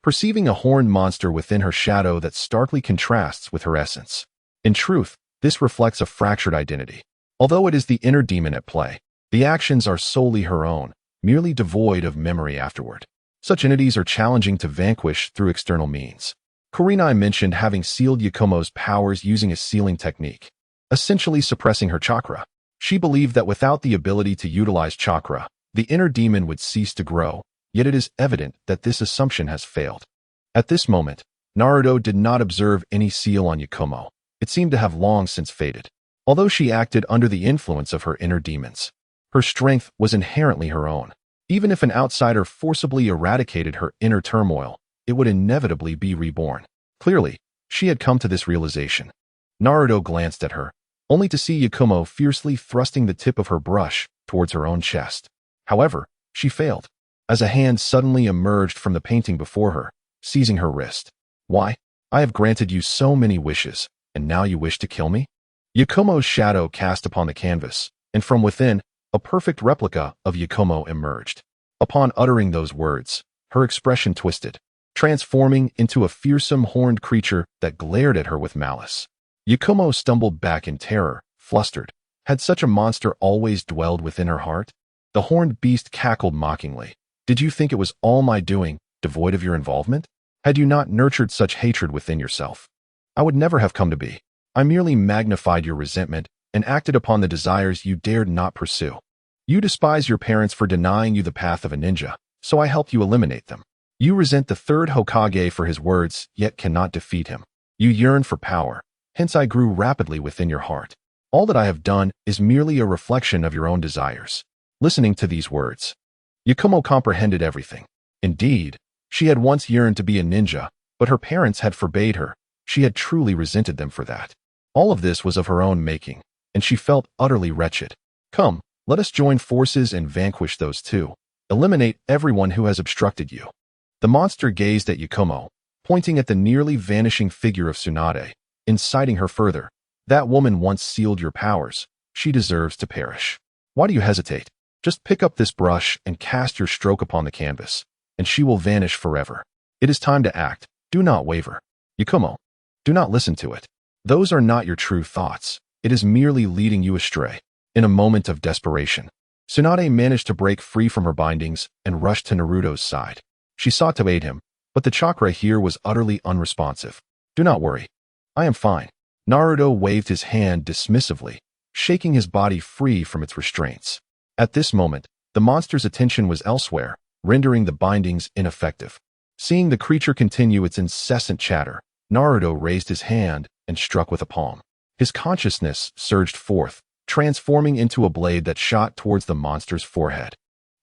perceiving a horned monster within her shadow that starkly contrasts with her essence. In truth, this reflects a fractured identity. Although it is the inner demon at play, the actions are solely her own, merely devoid of memory afterward. Such entities are challenging to vanquish through external means. Kurenai mentioned having sealed Yakumo's powers using a sealing technique, essentially suppressing her chakra. She believed that without the ability to utilize chakra, the inner demon would cease to grow, yet it is evident that this assumption has failed. At this moment, Naruto did not observe any seal on Yakumo. It seemed to have long since faded. Although she acted under the influence of her inner demons, her strength was inherently her own. Even if an outsider forcibly eradicated her inner turmoil, it would inevitably be reborn. Clearly, she had come to this realization. Naruto glanced at her, only to see Yakumo fiercely thrusting the tip of her brush towards her own chest. However, she failed, as a hand suddenly emerged from the painting before her, seizing her wrist. "Why? I have granted you so many wishes, and now you wish to kill me?" Yakumo's shadow cast upon the canvas, and from within, a perfect replica of Yakumo emerged. Upon uttering those words, her expression twisted, transforming into a fearsome horned creature that glared at her with malice. Yakumo stumbled back in terror, flustered. Had such a monster always dwelled within her heart? The horned beast cackled mockingly. "Did you think it was all my doing, devoid of your involvement? Had you not nurtured such hatred within yourself? I would never have come to be. I merely magnified your resentment and acted upon the desires you dared not pursue. You despise your parents for denying you the path of a ninja, so I helped you eliminate them. You resent the third Hokage for his words, yet cannot defeat him. You yearn for power, hence I grew rapidly within your heart. All that I have done is merely a reflection of your own desires." Listening to these words, Yakumo comprehended everything. Indeed, she had once yearned to be a ninja, but her parents had forbade her. She had truly resented them for that. All of this was of her own making, and she felt utterly wretched. "Come, let us join forces and vanquish those two. Eliminate everyone who has obstructed you." The monster gazed at Yakumo, pointing at the nearly vanishing figure of Tsunade, inciting her further. "That woman once sealed your powers. She deserves to perish. Why do you hesitate? Just pick up this brush and cast your stroke upon the canvas, and she will vanish forever. It is time to act. Do not waver. Yakumo, do not listen to it. Those are not your true thoughts. It is merely leading you astray." In a moment of desperation, Tsunade managed to break free from her bindings and rushed to Naruto's side. She sought to aid him, but the chakra here was utterly unresponsive. "Do not worry. I am fine." Naruto waved his hand dismissively, shaking his body free from its restraints. At this moment, the monster's attention was elsewhere, rendering the bindings ineffective. Seeing the creature continue its incessant chatter, Naruto raised his hand and struck with a palm. His consciousness surged forth, transforming into a blade that shot towards the monster's forehead,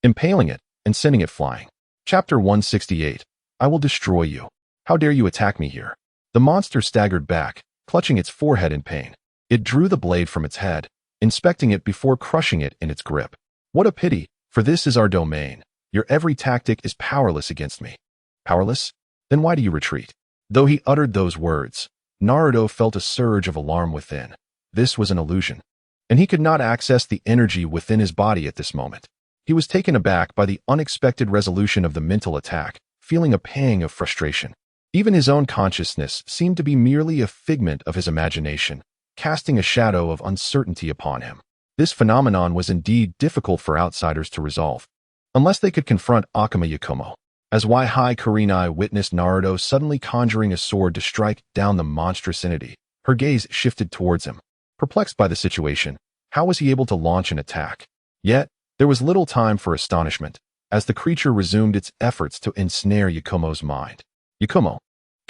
impaling it and sending it flying. Chapter 168. I will destroy you. How dare you attack me here? The monster staggered back, clutching its forehead in pain. It drew the blade from its head, inspecting it before crushing it in its grip. "What a pity, for this is our domain. Your every tactic is powerless against me." "Powerless? Then why do you retreat?" Though he uttered those words, Naruto felt a surge of alarm within. This was an illusion, and he could not access the energy within his body at this moment. He was taken aback by the unexpected resolution of the mental attack, feeling a pang of frustration. Even his own consciousness seemed to be merely a figment of his imagination, casting a shadow of uncertainty upon him. This phenomenon was indeed difficult for outsiders to resolve, unless they could confront Akuma Yakumo. As Wai Kurenai witnessed Naruto suddenly conjuring a sword to strike down the monstrous entity, her gaze shifted towards him. Perplexed by the situation, how was he able to launch an attack? Yet, there was little time for astonishment, as the creature resumed its efforts to ensnare Yakumo's mind. "Yakumo,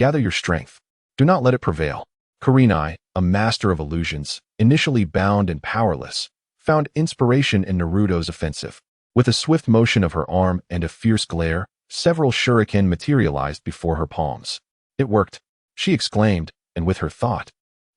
Gather your strength. Do not let it prevail. Kurenai, a master of illusions, initially bound and powerless, found inspiration in Naruto's offensive. With a swift motion of her arm and a fierce glare, several shuriken materialized before her palms. It worked, she exclaimed, and with her thought,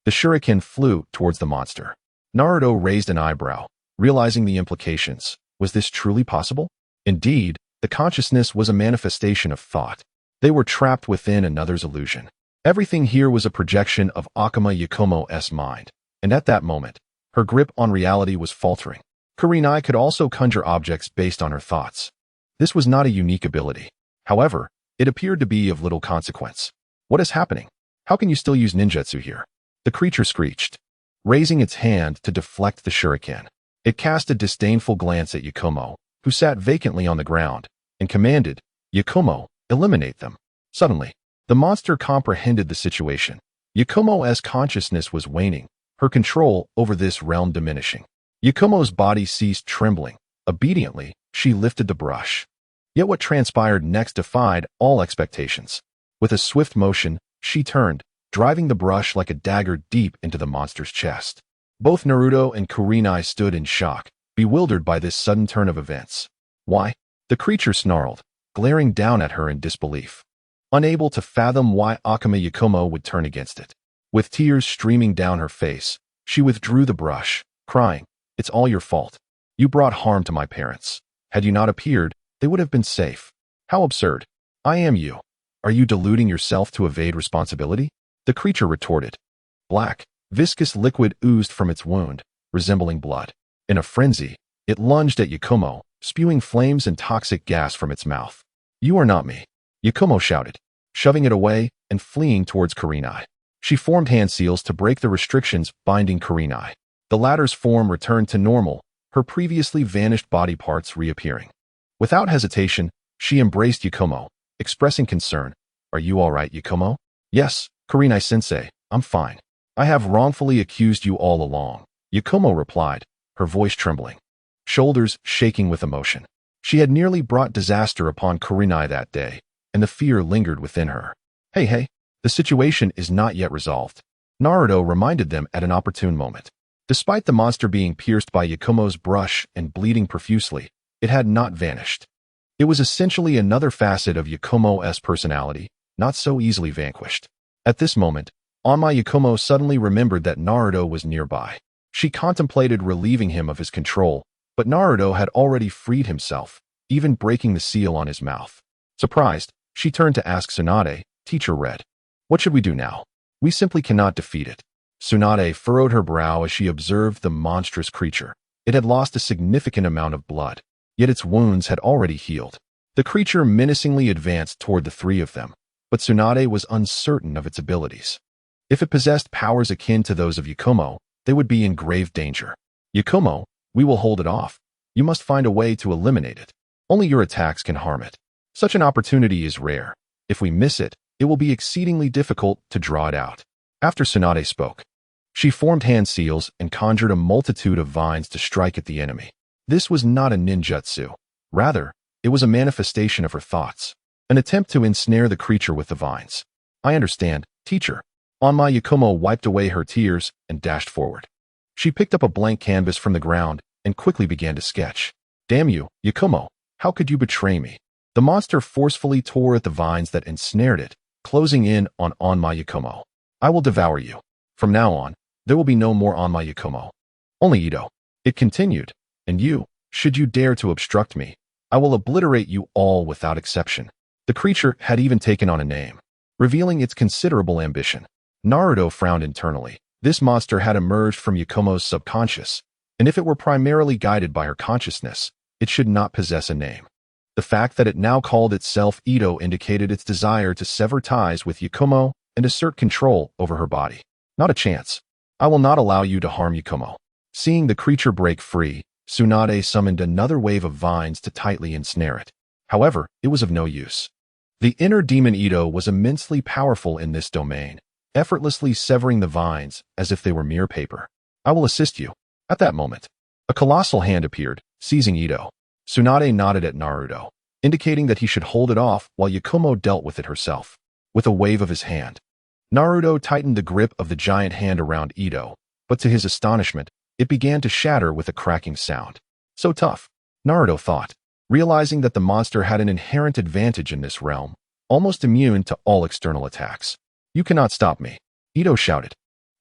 the shuriken flew towards the monster. Naruto raised an eyebrow, realizing the implications. Was this truly possible? Indeed, the consciousness was a manifestation of thought. They were trapped within another's illusion. Everything here was a projection of Akuma Yakumo's mind, and at that moment, her grip on reality was faltering. Kurenai could also conjure objects based on her thoughts. This was not a unique ability. However, it appeared to be of little consequence. What is happening? How can you still use ninjutsu here? The creature screeched, raising its hand to deflect the shuriken. It cast a disdainful glance at Yakumo, who sat vacantly on the ground, and commanded, Yakumo, eliminate them. Suddenly, the monster comprehended the situation. Yakumo's consciousness was waning, her control over this realm diminishing. Yakumo's body ceased trembling. Obediently, she lifted the brush. Yet what transpired next defied all expectations. With a swift motion, she turned, driving the brush like a dagger deep into the monster's chest. Both Naruto and Kurenai stood in shock, bewildered by this sudden turn of events. Why? The creature snarled, glaring down at her in disbelief. Unable to fathom why Akuma Yakumo would turn against it. With tears streaming down her face, she withdrew the brush, crying, "It's all your fault. You brought harm to my parents. Had you not appeared, they would have been safe. How absurd. I am you. Are you deluding yourself to evade responsibility?" The creature retorted. Black, viscous liquid oozed from its wound, resembling blood. In a frenzy, it lunged at Yakumo, spewing flames and toxic gas from its mouth. "You are not me," Yakumo shouted, shoving it away and fleeing towards Kurenai. She formed hand seals to break the restrictions binding Kurenai. The latter's form returned to normal, her previously vanished body parts reappearing. Without hesitation, she embraced Yakumo, expressing concern. "Are you all right, Yakumo?" "Yes, Kurenai-sensei, I'm fine. I have wrongfully accused you all along," Yakumo replied, her voice trembling, shoulders shaking with emotion. She had nearly brought disaster upon Kurenai that day, and the fear lingered within her. Hey, the situation is not yet resolved," Naruto reminded them at an opportune moment. Despite the monster being pierced by Yakumo's brush and bleeding profusely, it had not vanished. It was essentially another facet of Yakumo's personality, not so easily vanquished. At this moment, Onma Yakumo suddenly remembered that Naruto was nearby. She contemplated relieving him of his control, but Naruto had already freed himself, even breaking the seal on his mouth. Surprised, she turned to ask Tsunade, Teacher Red, "What should we do now? We simply cannot defeat it." Tsunade furrowed her brow as she observed the monstrous creature. It had lost a significant amount of blood, yet its wounds had already healed. The creature menacingly advanced toward the three of them, but Tsunade was uncertain of its abilities. If it possessed powers akin to those of Yakumo, they would be in grave danger. "Yakumo, we will hold it off. You must find a way to eliminate it. Only your attacks can harm it. Such an opportunity is rare. If we miss it, it will be exceedingly difficult to draw it out." After Tsunade spoke, she formed hand seals and conjured a multitude of vines to strike at the enemy. This was not a ninjutsu. Rather, it was a manifestation of her thoughts, an attempt to ensnare the creature with the vines. "I understand, teacher." Onma Yakumo wiped away her tears and dashed forward. She picked up a blank canvas from the ground and quickly began to sketch. "Damn you, Yakumo, how could you betray me?" The monster forcefully tore at the vines that ensnared it, closing in on Onma Yakumo. "I will devour you. From now on, there will be no more Onma Yakumo. Only Ito." It continued, "And you, should you dare to obstruct me, I will obliterate you all without exception." The creature had even taken on a name, revealing its considerable ambition. Naruto frowned internally. This monster had emerged from Yakumo's subconscious, and if it were primarily guided by her consciousness, it should not possess a name. The fact that it now called itself Ito indicated its desire to sever ties with Yakumo and assert control over her body. "Not a chance. I will not allow you to harm Yakumo." Seeing the creature break free, Tsunade summoned another wave of vines to tightly ensnare it. However, it was of no use. The inner demon Ito was immensely powerful in this domain, effortlessly severing the vines as if they were mere paper. "I will assist you." At that moment, a colossal hand appeared, seizing Ito. Tsunade nodded at Naruto, indicating that he should hold it off while Yakumo dealt with it herself. with a wave of his hand. Naruto tightened the grip of the giant hand around Ito, but to his astonishment, it began to shatter with a cracking sound. So tough, Naruto thought, realizing that the monster had an inherent advantage in this realm, almost immune to all external attacks. You cannot stop me, Ito shouted,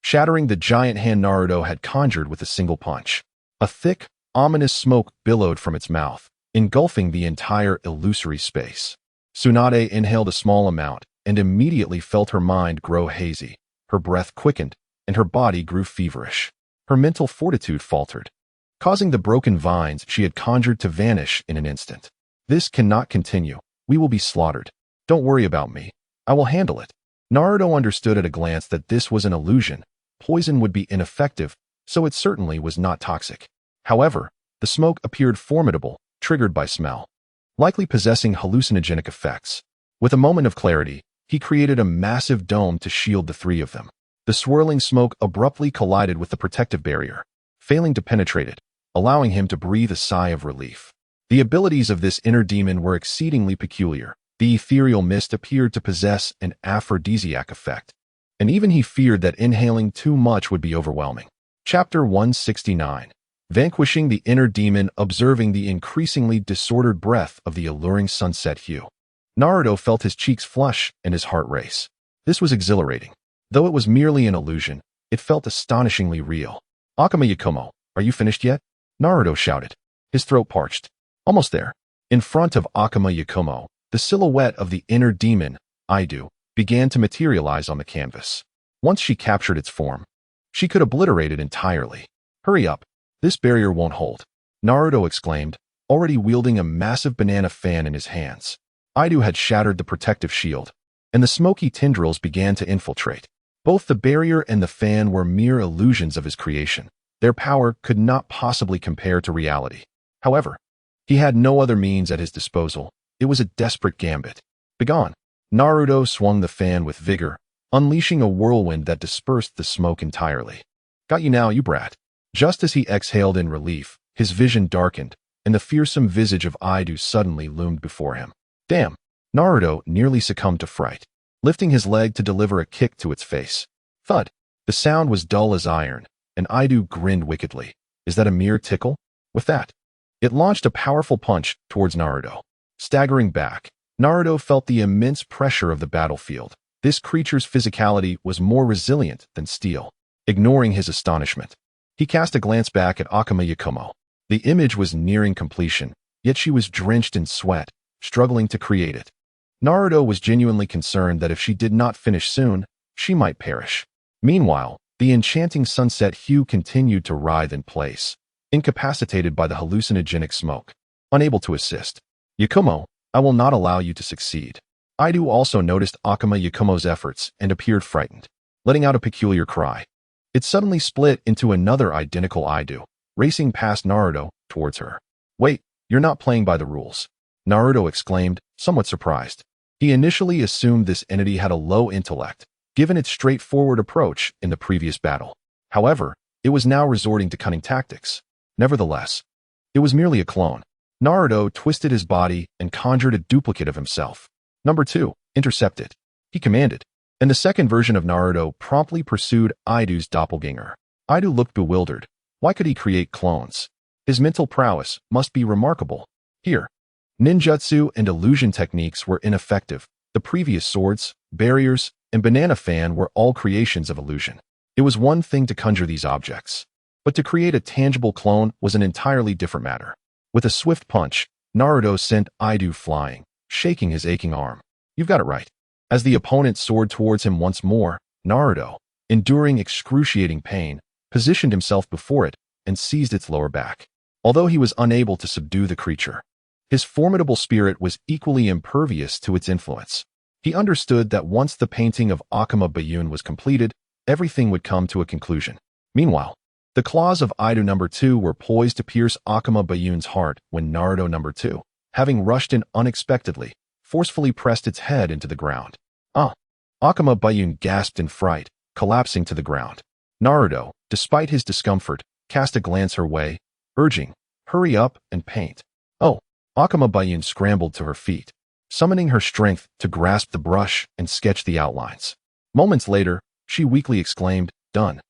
shattering the giant hand Naruto had conjured with a single punch. A thick, ominous smoke billowed from its mouth, engulfing the entire illusory space. Tsunade inhaled a small amount and immediately felt her mind grow hazy. Her breath quickened, and her body grew feverish. Her mental fortitude faltered, causing the broken vines she had conjured to vanish in an instant. This cannot continue. We will be slaughtered. Don't worry about me. I will handle it. Naruto understood at a glance that this was an illusion. Poison would be ineffective, so it certainly was not toxic. However, the smoke appeared formidable, triggered by smell, likely possessing hallucinogenic effects. With a moment of clarity, he created a massive dome to shield the three of them. The swirling smoke abruptly collided with the protective barrier, failing to penetrate it, allowing him to breathe a sigh of relief. The abilities of this inner demon were exceedingly peculiar. The ethereal mist appeared to possess an aphrodisiac effect, and even he feared that inhaling too much would be overwhelming. Chapter 169. Vanquishing the Inner Demon. Observing the increasingly disordered breath of the alluring sunset hue, Naruto felt his cheeks flush and his heart race. This was exhilarating. Though it was merely an illusion, it felt astonishingly real. Akuma Yakumo, are you finished yet? Naruto shouted, his throat parched. Almost there. In front of Akuma Yakumo, the silhouette of the inner demon, Idu, began to materialize on the canvas. Once she captured its form, she could obliterate it entirely. Hurry up. This barrier won't hold, Naruto exclaimed, already wielding a massive banana fan in his hands. Idu had shattered the protective shield, and the smoky tendrils began to infiltrate. Both the barrier and the fan were mere illusions of his creation. Their power could not possibly compare to reality. However, he had no other means at his disposal. It was a desperate gambit. Begone. Naruto swung the fan with vigor, unleashing a whirlwind that dispersed the smoke entirely. Got you now, you brat. Just as he exhaled in relief, his vision darkened, and the fearsome visage of Idu suddenly loomed before him. Damn! Naruto nearly succumbed to fright, lifting his leg to deliver a kick to its face. Thud! The sound was dull as iron, and Idu grinned wickedly. Is that a mere tickle? With that, it launched a powerful punch towards Naruto. Staggering back, Naruto felt the immense pressure of the battlefield. This creature's physicality was more resilient than steel. Ignoring his astonishment, he cast a glance back at Akuma Yakumo. The image was nearing completion, yet she was drenched in sweat, struggling to create it. Naruto was genuinely concerned that if she did not finish soon, she might perish. Meanwhile, the enchanting sunset hue continued to writhe in place, incapacitated by the hallucinogenic smoke. Unable to assist. Yakumo, I will not allow you to succeed. Idu also noticed Akuma Yakumo's efforts and appeared frightened, letting out a peculiar cry. It suddenly split into another identical Idu, racing past Naruto towards her. Wait, you're not playing by the rules, Naruto exclaimed, somewhat surprised. He initially assumed this entity had a low intellect, given its straightforward approach in the previous battle. However, it was now resorting to cunning tactics. Nevertheless, it was merely a clone. Naruto twisted his body and conjured a duplicate of himself. Number 2, intercept it, he commanded, and the second version of Naruto promptly pursued Idu's doppelganger. Idu looked bewildered. Why could he create clones? His mental prowess must be remarkable. Here, ninjutsu and illusion techniques were ineffective. The previous swords, barriers, and banana fan were all creations of illusion. It was one thing to conjure these objects, but to create a tangible clone was an entirely different matter. With a swift punch, Naruto sent Idu flying, shaking his aching arm. You've got it right. As the opponent soared towards him once more, Naruto, enduring excruciating pain, positioned himself before it and seized its lower back. Although he was unable to subdue the creature, his formidable spirit was equally impervious to its influence. He understood that once the painting of Akuma Bayun was completed, everything would come to a conclusion. Meanwhile, the claws of Idu number 2 were poised to pierce Akuma Bayun's heart when Naruto number 2, having rushed in unexpectedly, forcefully pressed its head into the ground. Akuma Bayun gasped in fright, collapsing to the ground. Naruto, despite his discomfort, cast a glance her way, urging, hurry up and paint. Oh, Akuma Bayun scrambled to her feet, summoning her strength to grasp the brush and sketch the outlines. Moments later, she weakly exclaimed, "Done."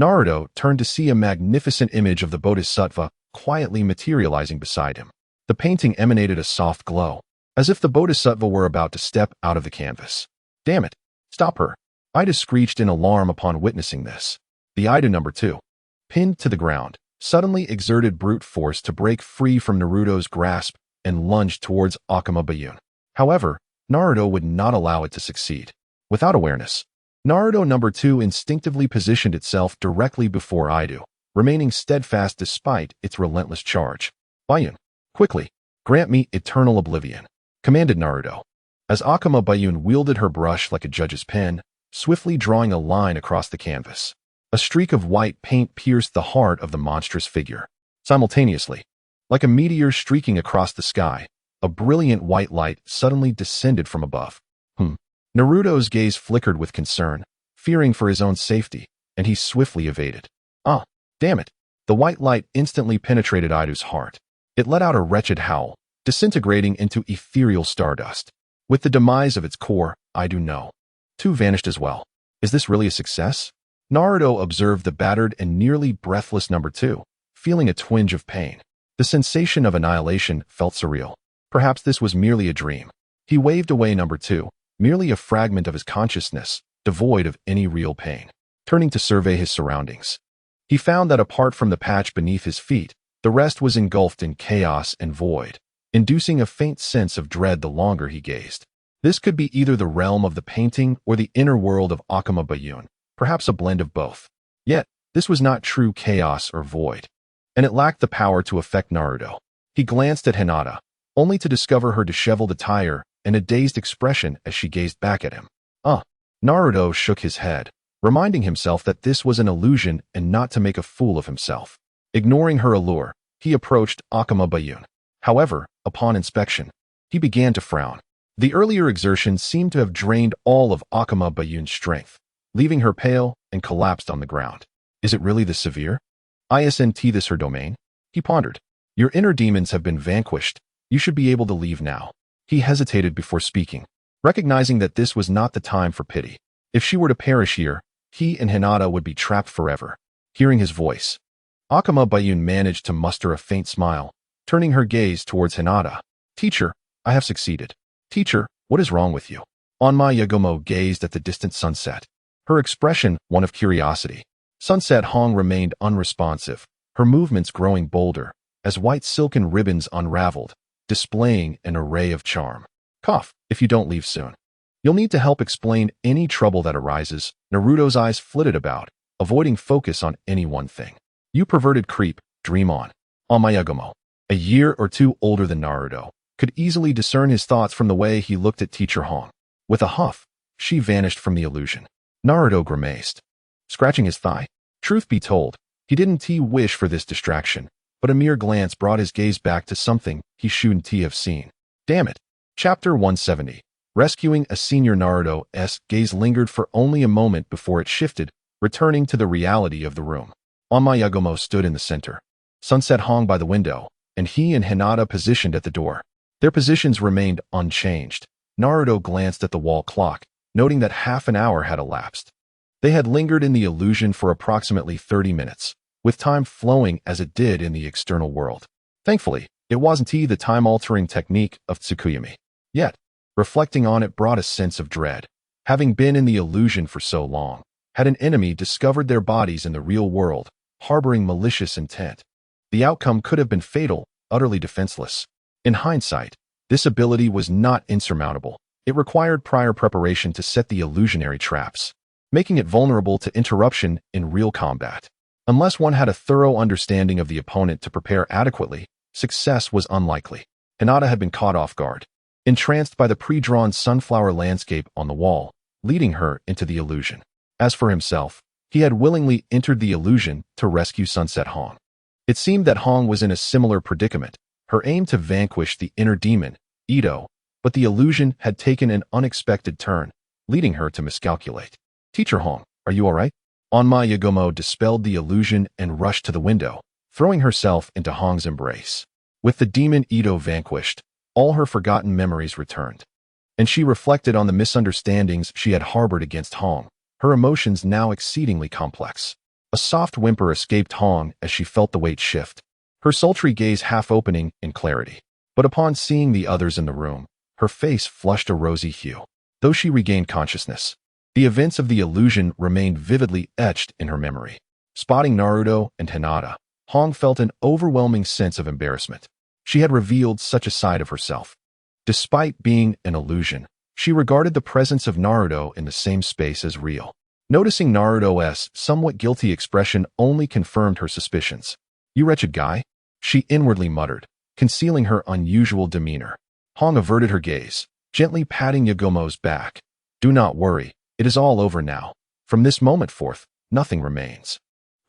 Naruto turned to see a magnificent image of the Bodhisattva quietly materializing beside him. The painting emanated a soft glow, as if the Bodhisattva were about to step out of the canvas. "Damn it! Stop her!" Ida screeched in alarm upon witnessing this. The Ida number 2, pinned to the ground, suddenly exerted brute force to break free from Naruto's grasp and lunged towards Akuma Bayun. However, Naruto would not allow it to succeed. Without awareness, Naruto number 2 instinctively positioned itself directly before Idu, remaining steadfast despite its relentless charge. "Bayun, quickly, grant me eternal oblivion," commanded Naruto. As Akuma Bayun wielded her brush like a judge's pen, swiftly drawing a line across the canvas. A streak of white paint pierced the heart of the monstrous figure. Simultaneously, like a meteor streaking across the sky, a brilliant white light suddenly descended from above. Naruto's gaze flickered with concern, fearing for his own safety, and he swiftly evaded. "Ah, damn it." The white light instantly penetrated Idu's heart. It let out a wretched howl, disintegrating into ethereal stardust. With the demise of its core, Idu no. 2 vanished as well. Is this really a success? Naruto observed the battered and nearly breathless number 2, feeling a twinge of pain. The sensation of annihilation felt surreal. Perhaps this was merely a dream. He waved away number 2, merely a fragment of his consciousness, devoid of any real pain. Turning to survey his surroundings, he found that apart from the patch beneath his feet, the rest was engulfed in chaos and void, inducing a faint sense of dread the longer he gazed. This could be either the realm of the painting or the inner world of Akuma Bayun, perhaps a blend of both. Yet, this was not true chaos or void, and it lacked the power to affect Naruto. He glanced at Hinata, only to discover her disheveled attire and a dazed expression as she gazed back at him. Naruto shook his head, reminding himself that this was an illusion and not to make a fool of himself. Ignoring her allure, he approached Akuma Bayun. However, upon inspection, he began to frown. The earlier exertions seemed to have drained all of Akuma Bayun's strength, leaving her pale and collapsed on the ground. Is it really this severe? Isn't this her domain? He pondered. Your inner demons have been vanquished. You should be able to leave now. He hesitated before speaking, recognizing that this was not the time for pity. If she were to perish here, he and Hinata would be trapped forever. Hearing his voice, Akuma Bayun managed to muster a faint smile, turning her gaze towards Hinata. "Teacher, I have succeeded." "Teacher, what is wrong with you?" Onma Yagumo gazed at the distant sunset, her expression one of curiosity. Sunset Hong remained unresponsive, her movements growing bolder, as white silken ribbons unraveled, displaying an array of charm. "Cough, if you don't leave soon. You'll need to help explain any trouble that arises." Naruto's eyes flitted about, avoiding focus on any one thing. "You perverted creep, dream on." Onma Yagumo, a year or 2 older than Naruto, could easily discern his thoughts from the way he looked at Teacher Hong. With a huff, she vanished from the illusion. Naruto grimaced, scratching his thigh. Truth be told, he didn't wish for this distraction, but a mere glance brought his gaze back to something he shouldn't have seen. Damn it. Chapter 170. Rescuing a senior. Naruto's gaze lingered for only a moment before it shifted, returning to the reality of the room. Onma Yagumo stood in the center, Sunset Hong by the window, and he and Hinata positioned at the door. Their positions remained unchanged. Naruto glanced at the wall clock, noting that half an hour had elapsed. They had lingered in the illusion for approximately 30 minutes, with time flowing as it did in the external world. Thankfully, it wasn't the time-altering technique of Tsukuyomi. Yet, reflecting on it brought a sense of dread. Having been in the illusion for so long, had an enemy discovered their bodies in the real world, harboring malicious intent, the outcome could have been fatal, utterly defenseless. In hindsight, this ability was not insurmountable. It required prior preparation to set the illusionary traps, making it vulnerable to interruption in real combat. Unless one had a thorough understanding of the opponent to prepare adequately, success was unlikely. Hinata had been caught off guard, entranced by the pre-drawn sunflower landscape on the wall, leading her into the illusion. As for himself, he had willingly entered the illusion to rescue Sunset Hong. It seemed that Hong was in a similar predicament, her aim to vanquish the inner demon, Ito, but the illusion had taken an unexpected turn, leading her to miscalculate. "Teacher Hong, are you all right?" Onma Yagumo dispelled the illusion and rushed to the window, throwing herself into Hong's embrace. With the demon Ito vanquished, all her forgotten memories returned. and she reflected on the misunderstandings she had harbored against Hong, her emotions now exceedingly complex. A soft whimper escaped Hong as she felt the weight shift, her sultry gaze half-opening in clarity. But upon seeing the others in the room, her face flushed a rosy hue. Though she regained consciousness, the events of the illusion remained vividly etched in her memory. Spotting Naruto and Hinata, Hong felt an overwhelming sense of embarrassment. She had revealed such a side of herself. Despite being an illusion, she regarded the presence of Naruto in the same space as real. Noticing Naruto's somewhat guilty expression only confirmed her suspicions. "You wretched guy," she inwardly muttered, concealing her unusual demeanor. Hong averted her gaze, gently patting Yagumo's back. "Do not worry, it is all over now. From this moment forth, nothing remains."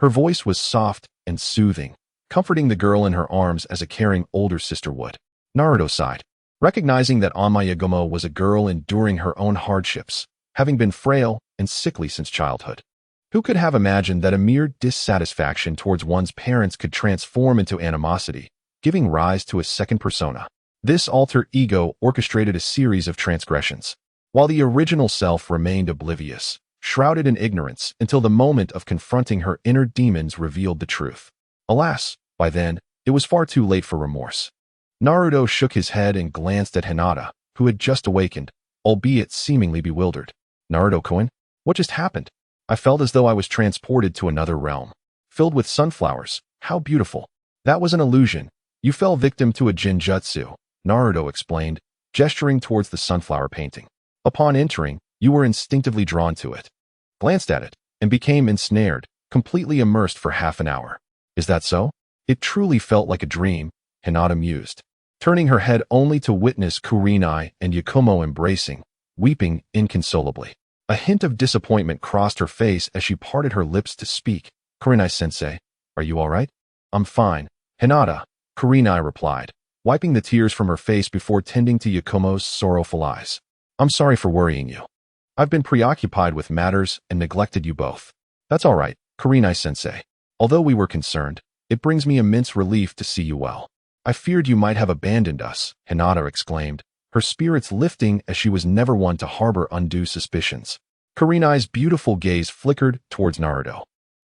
Her voice was soft and soothing, comforting the girl in her arms as a caring older sister would. Naruto sighed, recognizing that Amma Yagumo was a girl enduring her own hardships, having been frail and sickly since childhood. Who could have imagined that a mere dissatisfaction towards one's parents could transform into animosity, giving rise to a second persona? This alter ego orchestrated a series of transgressions, while the original self remained oblivious, shrouded in ignorance until the moment of confronting her inner demons revealed the truth. Alas, by then, it was far too late for remorse. Naruto shook his head and glanced at Hinata, who had just awakened, albeit seemingly bewildered. "Naruto-kun, what just happened? I felt as though I was transported to another realm. Filled with sunflowers, how beautiful." "That was an illusion. You fell victim to a Jinjutsu," Naruto explained, gesturing towards the sunflower painting. "Upon entering, you were instinctively drawn to it, glanced at it, and became ensnared, completely immersed for half an hour." "Is that so?" "It truly felt like a dream," Hinata mused, turning her head only to witness Kurenai and Yakumo embracing, weeping inconsolably. A hint of disappointment crossed her face as she parted her lips to speak. "Kurenai-sensei, are you all right?" "I'm fine, Hinata," Kurenai replied, wiping the tears from her face before tending to Yakumo's sorrowful eyes. "I'm sorry for worrying you. I've been preoccupied with matters and neglected you both." "That's all right, Kurenai-sensei. Although we were concerned, it brings me immense relief to see you well." "I feared you might have abandoned us," Hinata exclaimed, her spirits lifting as she was never one to harbor undue suspicions. Kurenai's beautiful gaze flickered towards Naruto,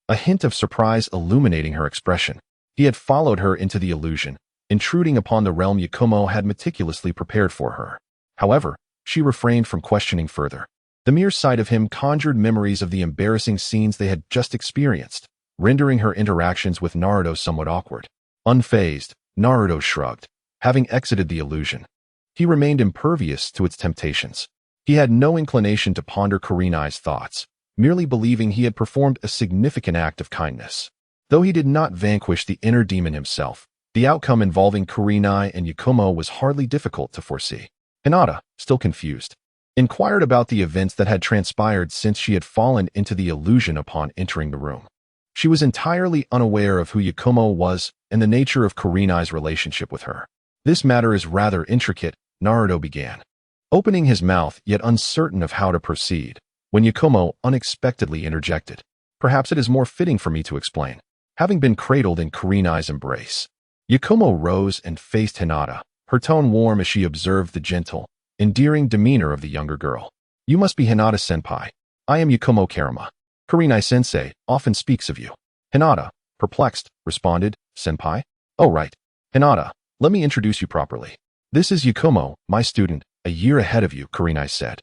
a hint of surprise illuminating her expression. He had followed her into the illusion, intruding upon the realm Yakumo had meticulously prepared for her. However, she refrained from questioning further. The mere sight of him conjured memories of the embarrassing scenes they had just experienced, rendering her interactions with Naruto somewhat awkward. Unfazed, Naruto shrugged, having exited the illusion. He remained impervious to its temptations. He had no inclination to ponder Kurenai's thoughts, merely believing he had performed a significant act of kindness. Though he did not vanquish the inner demon himself, the outcome involving Kurenai and Yakumo was hardly difficult to foresee. Hinata, still confused, inquired about the events that had transpired since she had fallen into the illusion upon entering the room. She was entirely unaware of who Yakumo was and the nature of Kurenai's relationship with her. "This matter is rather intricate," Naruto began, opening his mouth yet uncertain of how to proceed, when Yakumo unexpectedly interjected. "Perhaps it is more fitting for me to explain." Having been cradled in Kurenai's embrace, Yakumo rose and faced Hinata, her tone warm as she observed the gentle, endearing demeanor of the younger girl. "You must be Hinata-senpai. I am Yakumo Karama. Kurenai-sensei often speaks of you." Hinata, perplexed, responded, "Senpai? Oh right. Hinata, let me introduce you properly. This is Yakumo, my student, a year ahead of you," Kurenai said,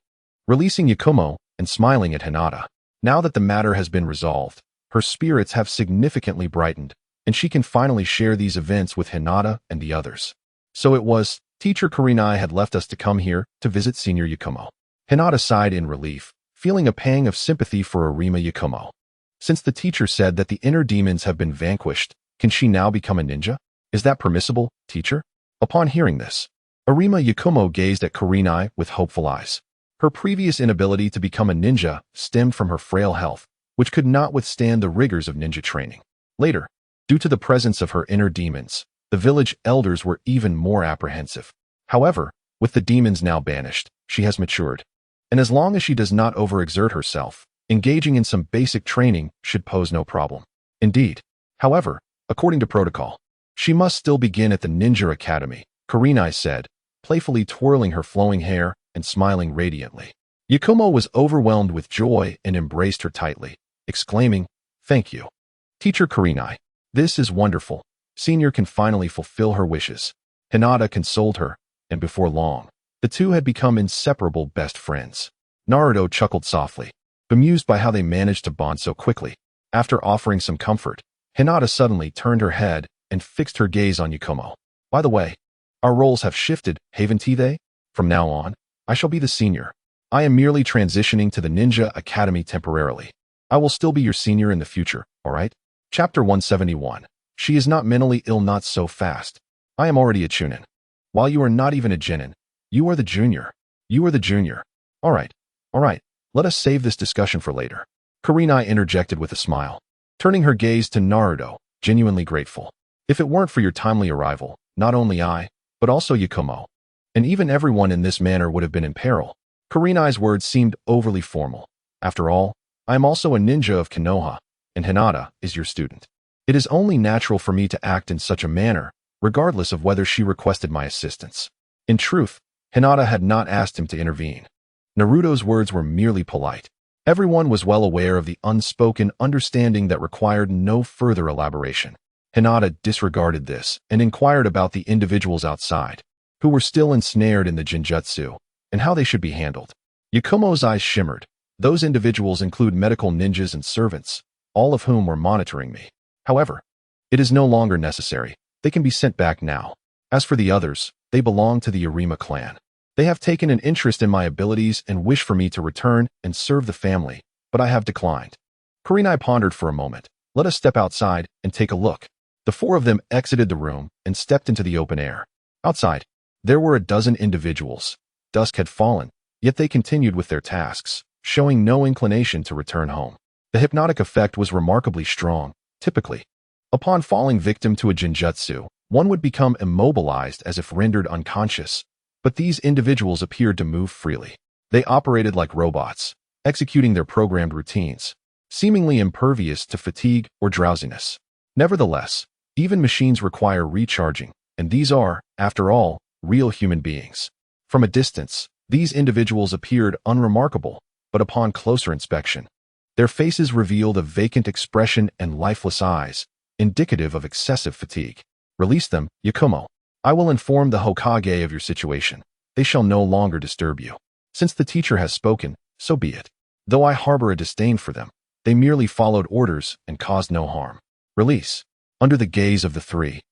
releasing Yakumo and smiling at Hinata. Now that the matter has been resolved, her spirits have significantly brightened, and she can finally share these events with Hinata and the others. "So it was, Teacher Kurenai had left us to come here to visit Senior Yakumo." Hinata sighed in relief, feeling a pang of sympathy for Arima Yakumo. Since the teacher said that the inner demons have been vanquished, can she now become a ninja? Is that permissible, teacher? Upon hearing this, Arima Yakumo gazed at Kurenai with hopeful eyes. Her previous inability to become a ninja stemmed from her frail health, which could not withstand the rigors of ninja training. Later, due to the presence of her inner demons, the village elders were even more apprehensive. However, with the demons now banished, she has matured. And as long as she does not overexert herself, engaging in some basic training should pose no problem. Indeed, however, according to protocol, she must still begin at the Ninja Academy, Kurenai said, playfully twirling her flowing hair and smiling radiantly. Yakumo was overwhelmed with joy and embraced her tightly, exclaiming, "Thank you, Teacher Kurinai. This is wonderful. Senior can finally fulfill her wishes." Hinata consoled her, and before long, the two had become inseparable best friends. Naruto chuckled softly, bemused by how they managed to bond so quickly. After offering some comfort, Hinata suddenly turned her head and fixed her gaze on Yakumo. "By the way, our roles have shifted, haven't they? From now on, I shall be the senior. I am merely transitioning to the Ninja Academy temporarily. I will still be your senior in the future, alright?" Chapter 171. She is not mentally ill, not so fast. I am already a chunin. While you are not even a genin, you are the junior. You are the junior. Alright, let us save this discussion for later. Kurinai interjected with a smile, turning her gaze to Naruto, genuinely grateful. If it weren't for your timely arrival, not only I, but also Yakumo, and even everyone in this manor would have been in peril. Kurinai's words seemed overly formal. After all, I am also a ninja of Konoha, and Hinata is your student. It is only natural for me to act in such a manner, regardless of whether she requested my assistance. In truth, Hinata had not asked him to intervene. Naruto's words were merely polite. Everyone was well aware of the unspoken understanding that required no further elaboration. Hinata disregarded this and inquired about the individuals outside, who were still ensnared in the Shinjutsu, and how they should be handled. Yakumo's eyes shimmered. Those individuals include medical ninjas and servants, all of whom were monitoring me. However, it is no longer necessary. They can be sent back now. As for the others, they belong to the Arima clan. They have taken an interest in my abilities and wish for me to return and serve the family, but I have declined. Kurinai pondered for a moment. Let us step outside and take a look. The four of them exited the room and stepped into the open air. Outside, there were a dozen individuals. Dusk had fallen, yet they continued with their tasks, showing no inclination to return home. The hypnotic effect was remarkably strong. Typically, upon falling victim to a Jinjutsu, one would become immobilized as if rendered unconscious, but these individuals appeared to move freely. They operated like robots, executing their programmed routines, seemingly impervious to fatigue or drowsiness. Nevertheless, even machines require recharging, and these are, after all, real human beings. From a distance, these individuals appeared unremarkable, but upon closer inspection, their faces revealed a vacant expression and lifeless eyes, indicative of excessive fatigue. Release them, Yakumo. I will inform the Hokage of your situation. They shall no longer disturb you. Since the teacher has spoken, so be it. Though I harbor a disdain for them, they merely followed orders and caused no harm. Release. Under the gaze of the three,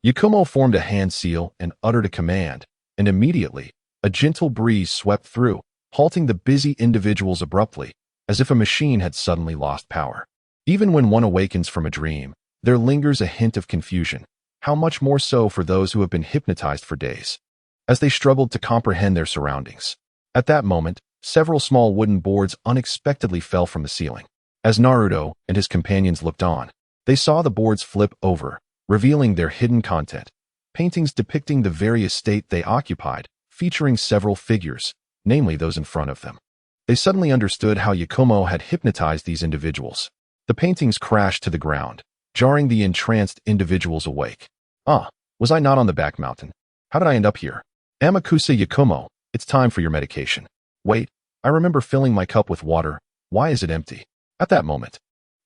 Yakumo formed a hand seal and uttered a command, and immediately, a gentle breeze swept through, halting the busy individuals abruptly, as if a machine had suddenly lost power. Even when one awakens from a dream, there lingers a hint of confusion. How much more so for those who have been hypnotized for days, as they struggled to comprehend their surroundings. At that moment, several small wooden boards unexpectedly fell from the ceiling. As Naruto and his companions looked on, they saw the boards flip over, revealing their hidden content. Paintings depicting the very estate they occupied, featuring several figures, namely those in front of them. They suddenly understood how Yakumo had hypnotized these individuals. The paintings crashed to the ground, jarring the entranced individuals awake. Ah, was I not on the back mountain? How did I end up here? Amakusa Yakumo, it's time for your medication. Wait, I remember filling my cup with water. Why is it empty? At that moment,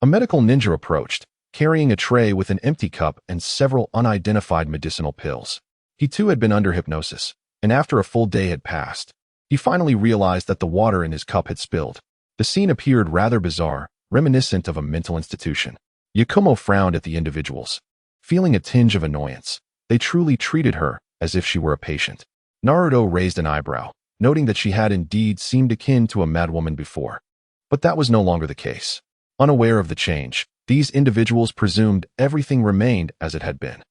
a medical ninja approached, carrying a tray with an empty cup and several unidentified medicinal pills. He too had been under hypnosis, and after a full day had passed, he finally realized that the water in his cup had spilled. The scene appeared rather bizarre, reminiscent of a mental institution. Yakumo frowned at the individuals. Feeling a tinge of annoyance, they truly treated her as if she were a patient. Naruto raised an eyebrow, noting that she had indeed seemed akin to a madwoman before. But that was no longer the case. Unaware of the change, these individuals presumed everything remained as it had been.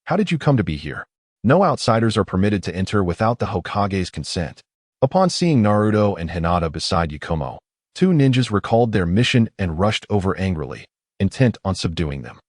How did you come to be here? No outsiders are permitted to enter without the Hokage's consent. Upon seeing Naruto and Hinata beside Yakumo, two ninjas recalled their mission and rushed over angrily, intent on subduing them.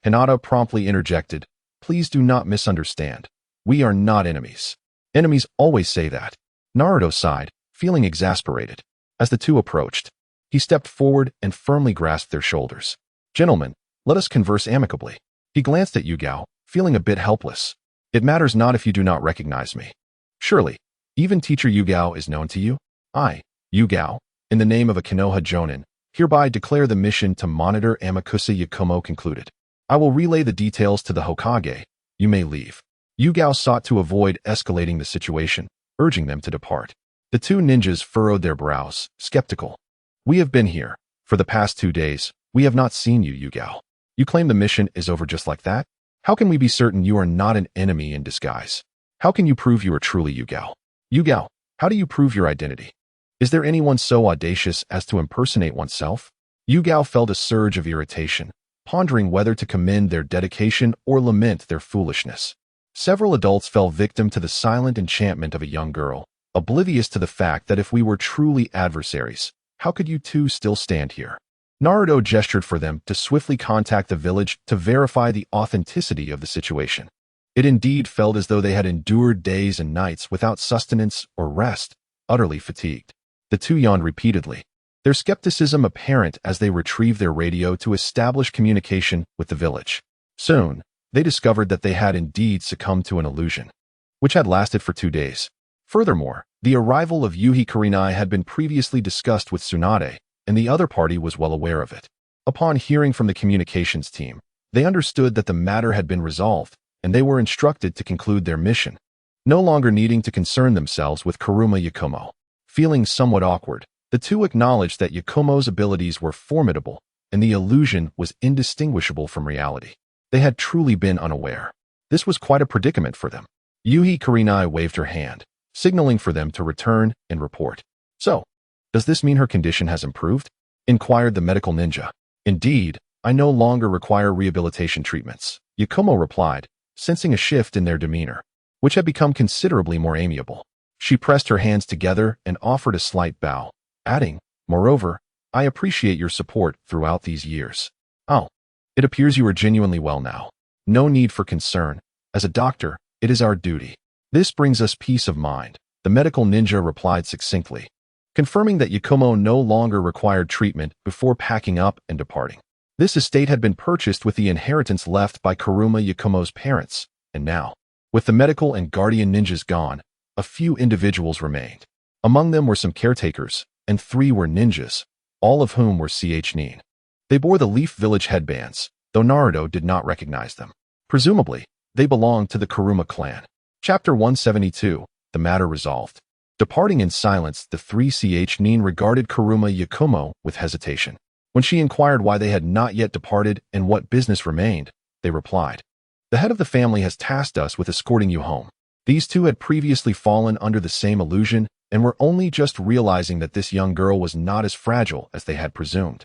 Hinata promptly interjected, "Please do not misunderstand. We are not enemies. Enemies always say that." Naruto sighed, feeling exasperated. As the two approached, he stepped forward and firmly grasped their shoulders. "Gentlemen, let us converse amicably." He glanced at Yugao, feeling a bit helpless. "It matters not if you do not recognize me. Surely, Even teacher Yugao is known to you? I, Yugao, in the name of a Konoha Jonin, hereby declare the mission to monitor Amakusa Yakumo concluded. I will relay the details to the Hokage. You may leave. Yugao sought to avoid escalating the situation, urging them to depart. The two ninjas furrowed their brows, skeptical. We have been here. For the past 2 days, we have not seen you, Yugao. You claim the mission is over just like that? How can we be certain you are not an enemy in disguise? How can you prove you are truly Yugao? Yugao, how do you prove your identity? Is there anyone so audacious as to impersonate oneself? Yugao felt a surge of irritation, pondering whether to commend their dedication or lament their foolishness. Several adults fell victim to the silent enchantment of a young girl, oblivious to the fact that if we were truly adversaries, how could you two still stand here? Naruto gestured for them to swiftly contact the village to verify the authenticity of the situation. It indeed felt as though they had endured days and nights without sustenance or rest, utterly fatigued. The two yawned repeatedly, their skepticism apparent as they retrieved their radio to establish communication with the village. Soon, they discovered that they had indeed succumbed to an illusion, which had lasted for 2 days. Furthermore, the arrival of Yuhi Kurinai had been previously discussed with Tsunade, and the other party was well aware of it. Upon hearing from the communications team, they understood that the matter had been resolved, and they were instructed to conclude their mission, no longer needing to concern themselves with Kuruma Yakumo. Feeling somewhat awkward, the two acknowledged that Yakumo's abilities were formidable, and the illusion was indistinguishable from reality. They had truly been unaware. This was quite a predicament for them. Yuhi Kurinai waved her hand, signaling for them to return and report. So, does this mean her condition has improved? Inquired the medical ninja. Indeed, I no longer require rehabilitation treatments, Yakumo replied, sensing a shift in their demeanor, which had become considerably more amiable. She pressed her hands together and offered a slight bow, adding, moreover, I appreciate your support throughout these years. Oh, it appears you are genuinely well now. No need for concern. As a doctor, it is our duty. This brings us peace of mind, the medical ninja replied succinctly, confirming that Yakumo no longer required treatment before packing up and departing. This estate had been purchased with the inheritance left by Kuruma Yakumo's parents, and now, with the medical and guardian ninjas gone, a few individuals remained. Among them were some caretakers, and 3 were ninjas, all of whom were Nin. They bore the Leaf Village headbands, though Naruto did not recognize them. Presumably, they belonged to the Kuruma clan. Chapter 172, The Matter Resolved. Departing in silence, the 3 Nin regarded Kuruma Yakumo with hesitation. When she inquired why they had not yet departed and what business remained, they replied, the head of the family has tasked us with escorting you home. These two had previously fallen under the same illusion and were only just realizing that this young girl was not as fragile as they had presumed.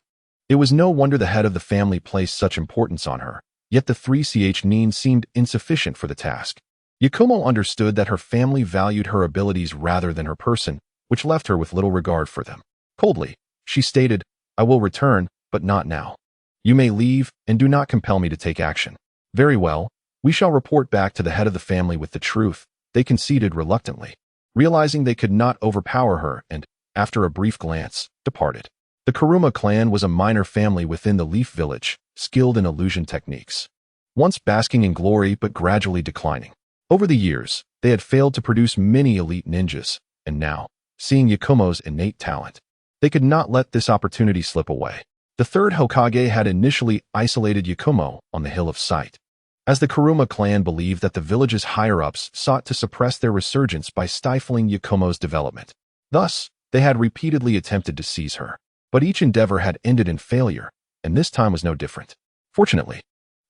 It was no wonder the head of the family placed such importance on her, yet the 3 Nin seemed insufficient for the task. Yakumo understood that her family valued her abilities rather than her person, which left her with little regard for them. Coldly, she stated, I will return, but not now. You may leave, and do not compel me to take action. Very well, we shall report back to the head of the family with the truth, they conceded reluctantly, realizing they could not overpower her and, after a brief glance, departed. The Kuruma clan was a minor family within the Leaf Village, skilled in illusion techniques. Once basking in glory but gradually declining. Over the years, they had failed to produce many elite ninjas, and now, seeing Yakumo's innate talent, they could not let this opportunity slip away. The 3rd Hokage had initially isolated Yakumo on the Hill of Sight, as the Kuruma clan believed that the village's higher-ups sought to suppress their resurgence by stifling Yakumo's development. Thus, they had repeatedly attempted to seize her, but each endeavor had ended in failure, and this time was no different. Fortunately,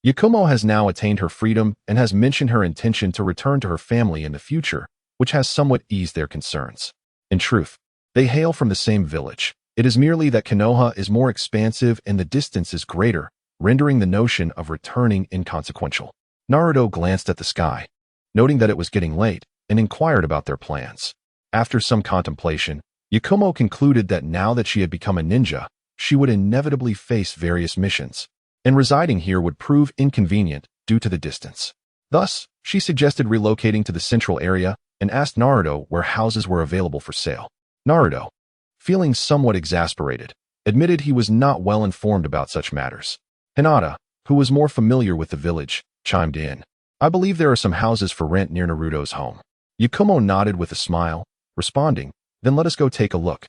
Yakumo has now attained her freedom and has mentioned her intention to return to her family in the future, which has somewhat eased their concerns. In truth, they hail from the same village. It is merely that Konoha is more expansive and the distance is greater, rendering the notion of returning inconsequential. Naruto glanced at the sky, noting that it was getting late, and inquired about their plans. After some contemplation, Yakumo concluded that now that she had become a ninja, she would inevitably face various missions, and residing here would prove inconvenient due to the distance. Thus, she suggested relocating to the central area and asked Naruto where houses were available for sale. Naruto, feeling somewhat exasperated, admitted he was not well informed about such matters. Hinata, who was more familiar with the village, chimed in. I believe there are some houses for rent near Naruto's home. Yakumo nodded with a smile, responding, "Then let us go take a look.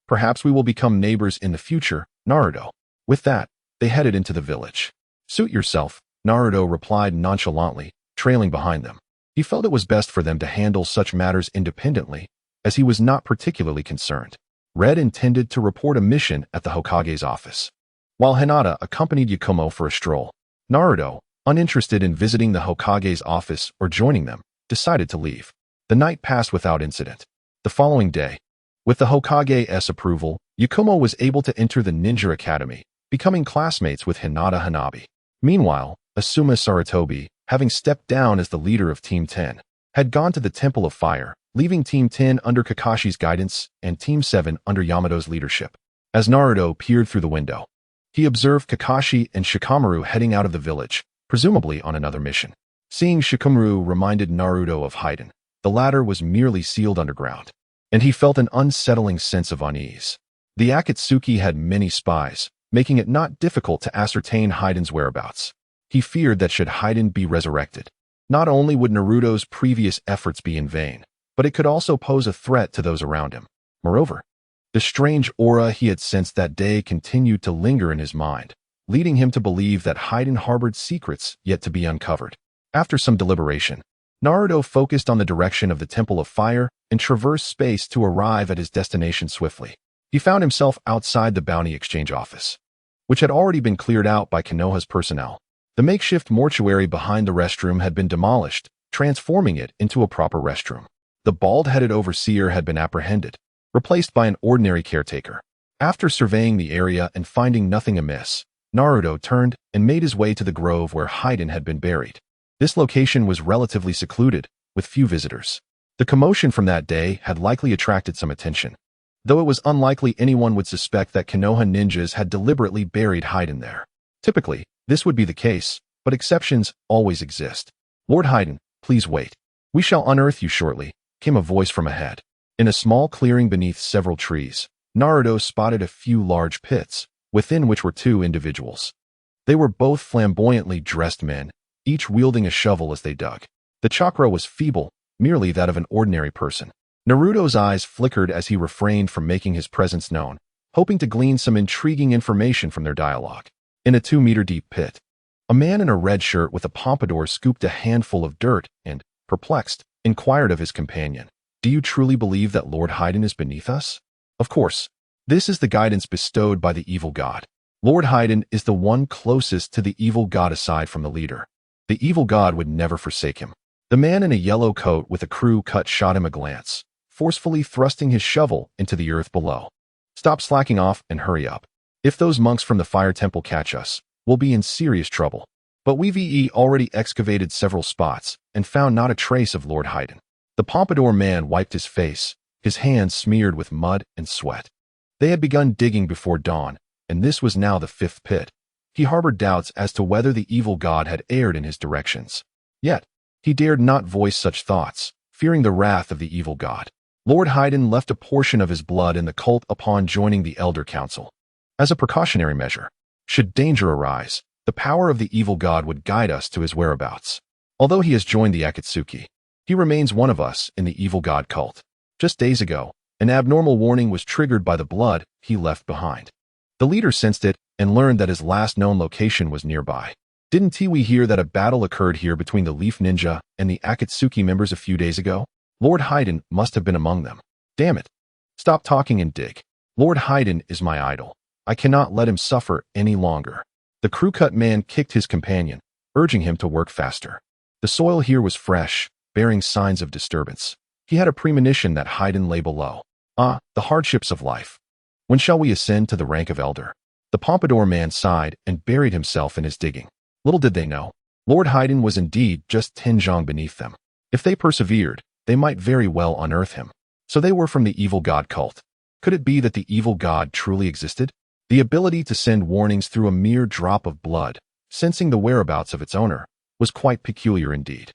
Perhaps we will become neighbors in the future, Naruto." With that, they headed into the village. "Suit yourself," Naruto replied nonchalantly, trailing behind them. He felt it was best for them to handle such matters independently, as he was not particularly concerned. Red intended to report a mission at the Hokage's office, while Hinata accompanied Yakumo for a stroll. Naruto, uninterested in visiting the Hokage's office or joining them, decided to leave. The night passed without incident. The following day, with the Hokage's approval, Yakumo was able to enter the Ninja Academy, becoming classmates with Hinata Hanabi. Meanwhile, Asuma Sarutobi, having stepped down as the leader of Team 10, had gone to the Temple of Fire, leaving Team 10 under Kakashi's guidance and Team 7 under Yamato's leadership. As Naruto peered through the window, he observed Kakashi and Shikamaru heading out of the village, presumably on another mission. Seeing Shikamaru reminded Naruto of Haiden. The latter was merely sealed underground, and he felt an unsettling sense of unease. The Akatsuki had many spies, making it not difficult to ascertain Haiden's whereabouts. He feared that should Haiden be resurrected, not only would Naruto's previous efforts be in vain, but it could also pose a threat to those around him. Moreover, the strange aura he had sensed that day continued to linger in his mind, leading him to believe that Haiden harbored secrets yet to be uncovered. After some deliberation, Naruto focused on the direction of the Temple of Fire and traversed space to arrive at his destination swiftly. He found himself outside the bounty exchange office, which had already been cleared out by Konoha's personnel. The makeshift mortuary behind the restroom had been demolished, transforming it into a proper restroom. The bald-headed overseer had been apprehended, replaced by an ordinary caretaker. After surveying the area and finding nothing amiss, Naruto turned and made his way to the grove where Haiden had been buried. This location was relatively secluded, with few visitors. The commotion from that day had likely attracted some attention, though it was unlikely anyone would suspect that Konoha ninjas had deliberately buried Haiden there. Typically, this would be the case, but exceptions always exist. "Lord Haiden, please wait. We shall unearth you shortly," came a voice from ahead. In a small clearing beneath several trees, Naruto spotted a few large pits, within which were two individuals. They were both flamboyantly dressed men, each wielding a shovel as they dug. The chakra was feeble, merely that of an ordinary person. Naruto's eyes flickered as he refrained from making his presence known, hoping to glean some intriguing information from their dialogue. In a 2-meter-deep pit, a man in a red shirt with a pompadour scooped a handful of dirt and, perplexed, inquired of his companion, "Do you truly believe that Lord Haiden is beneath us?" Of course, this is the guidance bestowed by the evil god. Lord Haiden is the one closest to the evil god aside from the leader. The evil god would never forsake him. The man in a yellow coat with a crew cut shot him a glance, forcefully thrusting his shovel into the earth below. "Stop slacking off and hurry up. If those monks from the fire temple catch us, we'll be in serious trouble." But we've already excavated several spots and found not a trace of Lord Haiden. The pompadour man wiped his face, his hands smeared with mud and sweat. They had begun digging before dawn, and this was now the 5th pit. He harbored doubts as to whether the evil god had erred in his directions. Yet, he dared not voice such thoughts, fearing the wrath of the evil god. Lord Haiden left a portion of his blood in the cult upon joining the Elder Council. As a precautionary measure, should danger arise, the power of the evil god would guide us to his whereabouts. Although he has joined the Akatsuki, he remains one of us in the evil god cult. Just days ago, an abnormal warning was triggered by the blood he left behind. The leader sensed it and learned that his last known location was nearby. "Didn't we hear that a battle occurred here between the Leaf Ninja and the Akatsuki members a few days ago? Lord Haiden must have been among them. Damn it. Stop talking and dig. Lord Haiden is my idol. I cannot let him suffer any longer." The crew-cut man kicked his companion, urging him to work faster. The soil here was fresh, bearing signs of disturbance. He had a premonition that Haiden lay below. The hardships of life. When shall we ascend to the rank of elder? The pompadour man sighed and buried himself in his digging. Little did they know, Lord Haiden was indeed just 10 zhang beneath them. If they persevered, they might very well unearth him. So they were from the evil god cult. Could it be that the evil god truly existed? The ability to send warnings through a mere drop of blood, sensing the whereabouts of its owner, was quite peculiar indeed.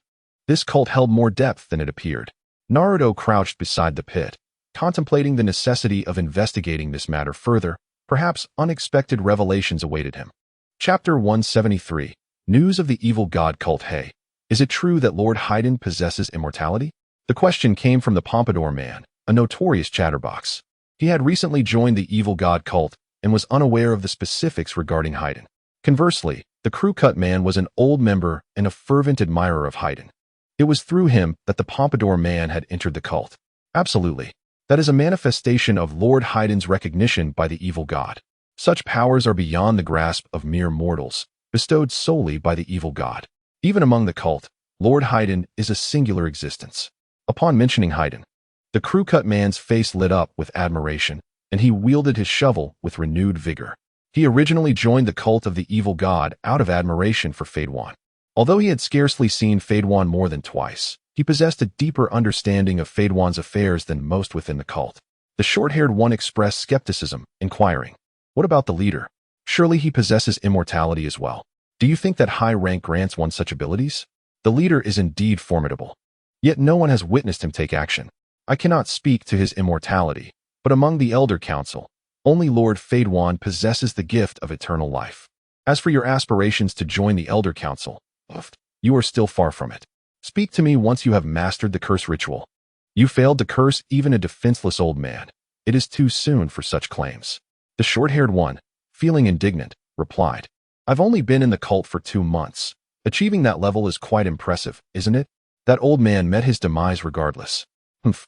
This cult held more depth than it appeared. Naruto crouched beside the pit, contemplating the necessity of investigating this matter further. Perhaps unexpected revelations awaited him. Chapter 173. News of the evil god cult. Hey, is it true that Lord Haiden possesses immortality? The question came from the pompadour man, a notorious chatterbox. He had recently joined the evil god cult and was unaware of the specifics regarding Haydn. Conversely, the crew-cut man was an old member and a fervent admirer of Haydn. It was through him that the pompadour man had entered the cult. Absolutely. That is a manifestation of Lord Haydn's recognition by the evil god. Such powers are beyond the grasp of mere mortals, bestowed solely by the evil god. Even among the cult, Lord Haydn is a singular existence. Upon mentioning Haydn, the crew-cut man's face lit up with admiration, and he wielded his shovel with renewed vigor. He originally joined the cult of the evil god out of admiration for Faidwan. Although he had scarcely seen Faidwan more than twice, he possessed a deeper understanding of Faidwan's affairs than most within the cult. The short-haired one expressed skepticism, inquiring, "What about the leader? Surely he possesses immortality as well. Do you think that high rank grants one such abilities? The leader is indeed formidable. Yet no one has witnessed him take action. I cannot speak to his immortality, but among the Elder Council, only Lord Faidwan possesses the gift of eternal life. As for your aspirations to join the Elder Council, you are still far from it. Speak to me once you have mastered the curse ritual. You failed to curse even a defenseless old man. It is too soon for such claims." The short-haired one, feeling indignant, replied, "I've only been in the cult for 2 months. Achieving that level is quite impressive, isn't it?" That old man met his demise regardless. "Humph.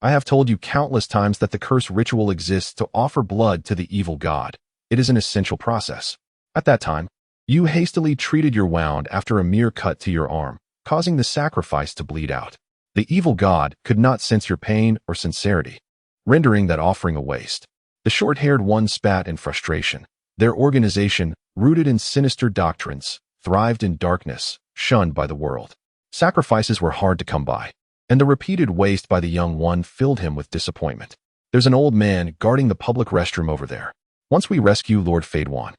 I have told you countless times that the curse ritual exists to offer blood to the evil god. It is an essential process. At that time, you hastily treated your wound after a mere cut to your arm, causing the sacrifice to bleed out. The evil god could not sense your pain or sincerity, rendering that offering a waste." The short-haired one spat in frustration. Their organization, rooted in sinister doctrines, thrived in darkness, shunned by the world. Sacrifices were hard to come by, and the repeated waste by the young one filled him with disappointment. "There's an old man guarding the public restroom over there. Once we rescue Lord Faidwan,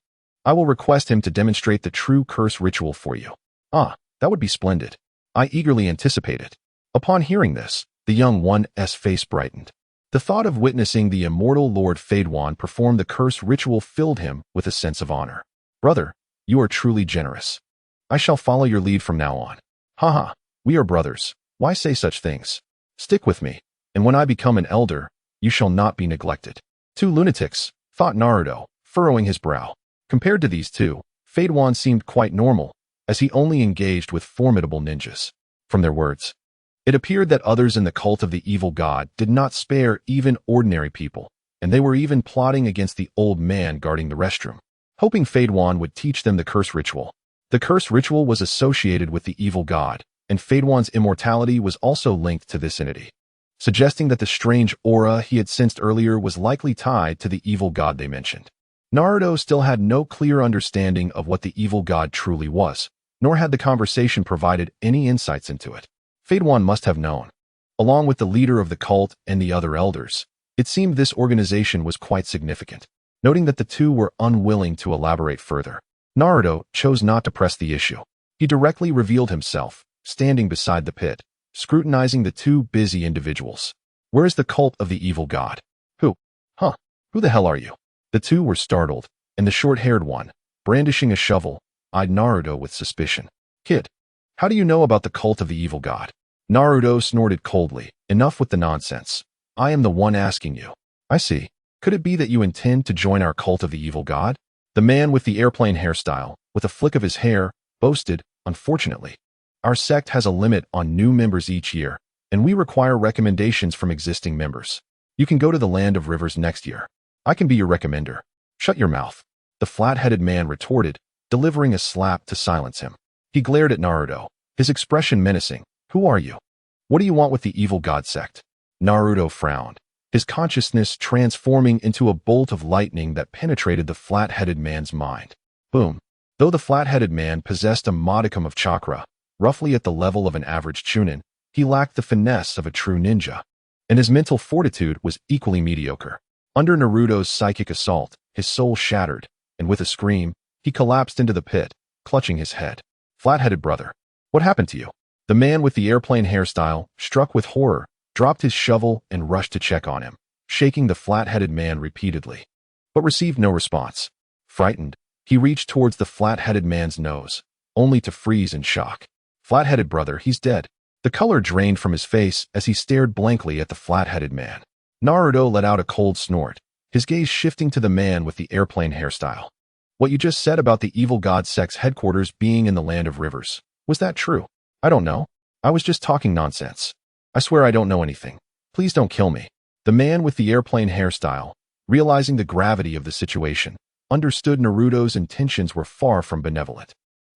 I will request him to demonstrate the true curse ritual for you." "Ah, that would be splendid. I eagerly anticipate it." Upon hearing this, the young one's face brightened. The thought of witnessing the immortal Lord Faidwan perform the curse ritual filled him with a sense of honor. "Brother, you are truly generous. I shall follow your lead from now on." "Haha, we are brothers. Why say such things? Stick with me, and when I become an elder, you shall not be neglected." "Two lunatics," thought Naruto, furrowing his brow. Compared to these two, Faidwan seemed quite normal, as he only engaged with formidable ninjas. From their words, it appeared that others in the cult of the evil god did not spare even ordinary people, and they were even plotting against the old man guarding the restroom, hoping Faidwan would teach them the curse ritual. The curse ritual was associated with the evil god, and Faidwan's immortality was also linked to this entity, suggesting that the strange aura he had sensed earlier was likely tied to the evil god they mentioned. Naruto still had no clear understanding of what the evil god truly was, nor had the conversation provided any insights into it. Faidwan must have known. Along with the leader of the cult and the other elders, it seemed this organization was quite significant. Noting that the two were unwilling to elaborate further, Naruto chose not to press the issue. He directly revealed himself, standing beside the pit, scrutinizing the two busy individuals. "Where is the cult of the evil god?" "Who? Huh? Who the hell are you?" The two were startled, and the short-haired one, brandishing a shovel, eyed Naruto with suspicion. "Kid, how do you know about the cult of the evil god?" Naruto snorted coldly. "Enough with the nonsense. I am the one asking you." "I see. Could it be that you intend to join our cult of the evil god?" The man with the airplane hairstyle, with a flick of his hair, boasted, "Unfortunately, our sect has a limit on new members each year, and we require recommendations from existing members. You can go to the Land of Rivers next year. I can be your recommender." "Shut your mouth," the flat-headed man retorted, delivering a slap to silence him. He glared at Naruto, his expression menacing. "Who are you? What do you want with the evil god sect?" Naruto frowned, his consciousness transforming into a bolt of lightning that penetrated the flat-headed man's mind. Boom. Though the flat-headed man possessed a modicum of chakra, roughly at the level of an average chunin, he lacked the finesse of a true ninja, and his mental fortitude was equally mediocre. Under Naruto's psychic assault, his soul shattered, and with a scream, he collapsed into the pit, clutching his head. "Flat-headed brother, what happened to you?" The man with the airplane hairstyle, struck with horror, dropped his shovel and rushed to check on him, shaking the flat-headed man repeatedly, but received no response. Frightened, he reached towards the flat-headed man's nose, only to freeze in shock. "Flat-headed brother, he's dead." The color drained from his face as he stared blankly at the flat-headed man. Naruto let out a cold snort, his gaze shifting to the man with the airplane hairstyle. What you just said about the evil god sect's headquarters being in the land of rivers, was that true? I don't know. I was just talking nonsense. I swear I don't know anything. Please don't kill me. The man with the airplane hairstyle, realizing the gravity of the situation, understood Naruto's intentions were far from benevolent.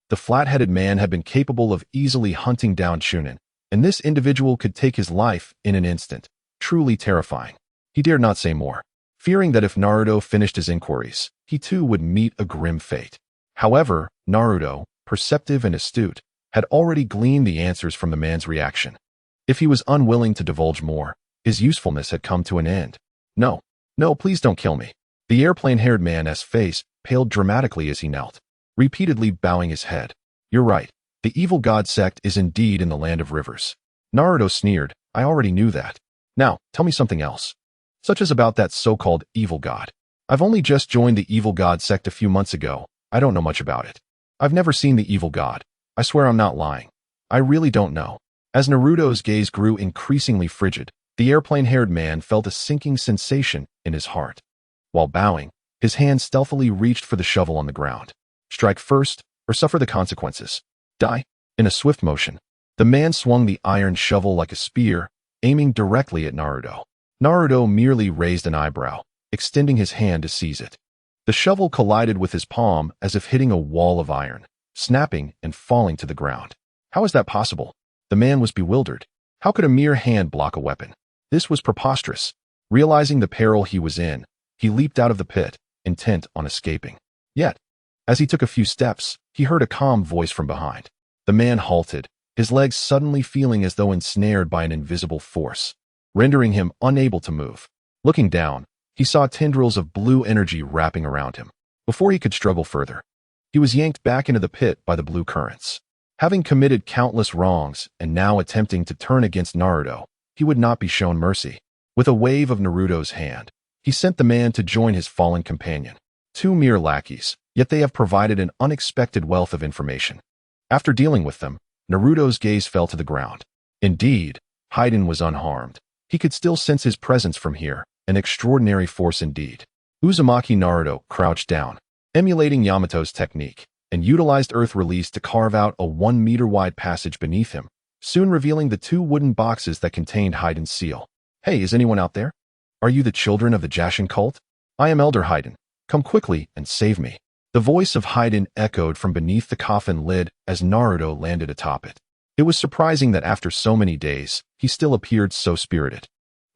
The flat-headed man had been capable of easily hunting down Chunin, and this individual could take his life in an instant, truly terrifying. He dared not say more, fearing that if Naruto finished his inquiries, he too would meet a grim fate. However, Naruto, perceptive and astute, had already gleaned the answers from the man's reaction. If he was unwilling to divulge more, his usefulness had come to an end. No, please don't kill me. The airplane-haired man's face paled dramatically as he knelt, repeatedly bowing his head. You're right. The evil god sect is indeed in the land of rivers. Naruto sneered. I already knew that. Now, tell me something else. Such as about that so-called evil god. I've only just joined the evil god sect a few months ago. I don't know much about it. I've never seen the evil god. I swear I'm not lying. I really don't know. As Naruto's gaze grew increasingly frigid, the airplane-haired man felt a sinking sensation in his heart. While bowing, his hand stealthily reached for the shovel on the ground. Strike first, or suffer the consequences. Die. In a swift motion, the man swung the iron shovel like a spear, aiming directly at Naruto. Naruto merely raised an eyebrow, extending his hand to seize it. The shovel collided with his palm as if hitting a wall of iron, snapping and falling to the ground. How is that possible? The man was bewildered. How could a mere hand block a weapon? This was preposterous. Realizing the peril he was in, he leaped out of the pit, intent on escaping. Yet, as he took a few steps, he heard a calm voice from behind. The man halted, his legs suddenly feeling as though ensnared by an invisible force, rendering him unable to move. Looking down, he saw tendrils of blue energy wrapping around him. Before he could struggle further, he was yanked back into the pit by the blue currents. Having committed countless wrongs and now attempting to turn against Naruto, he would not be shown mercy. With a wave of Naruto's hand, he sent the man to join his fallen companion. Two mere lackeys, yet they have provided an unexpected wealth of information. After dealing with them, Naruto's gaze fell to the ground. Indeed, Hayden was unharmed. He could still sense his presence from here, an extraordinary force indeed. Uzumaki Naruto crouched down, emulating Yamato's technique, and utilized Earth Release to carve out a 1-meter-wide passage beneath him, soon revealing the 2 wooden boxes that contained Hayden's seal. Hey, is anyone out there? Are you the children of the Jashin cult? I am Elder Hayden. Come quickly and save me. The voice of Hayden echoed from beneath the coffin lid as Naruto landed atop it. It was surprising that after so many days, he still appeared so spirited.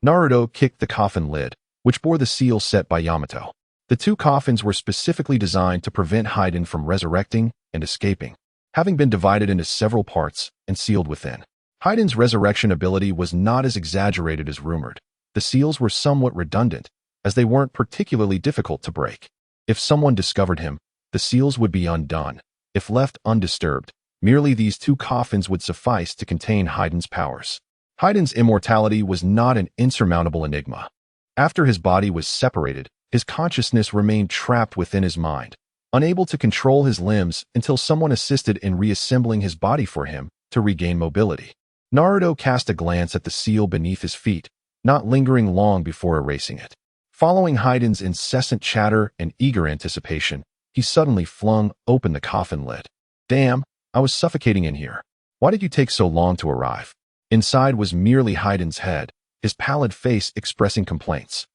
Naruto kicked the coffin lid, which bore the seal set by Yamato. The 2 coffins were specifically designed to prevent Hayden from resurrecting and escaping, having been divided into several parts and sealed within. Hayden's resurrection ability was not as exaggerated as rumored. The seals were somewhat redundant, as they weren't particularly difficult to break. If someone discovered him, the seals would be undone. If left undisturbed, merely these 2 coffins would suffice to contain Hayden's powers. Hayden's immortality was not an insurmountable enigma. After his body was separated, his consciousness remained trapped within his mind, unable to control his limbs until someone assisted in reassembling his body for him to regain mobility. Naruto cast a glance at the seal beneath his feet, not lingering long before erasing it. Following Hayden's incessant chatter and eager anticipation, he suddenly flung open the coffin lid. Damn, I was suffocating in here. Why did you take so long to arrive? Inside was merely Hayden's head, his pallid face expressing complaints.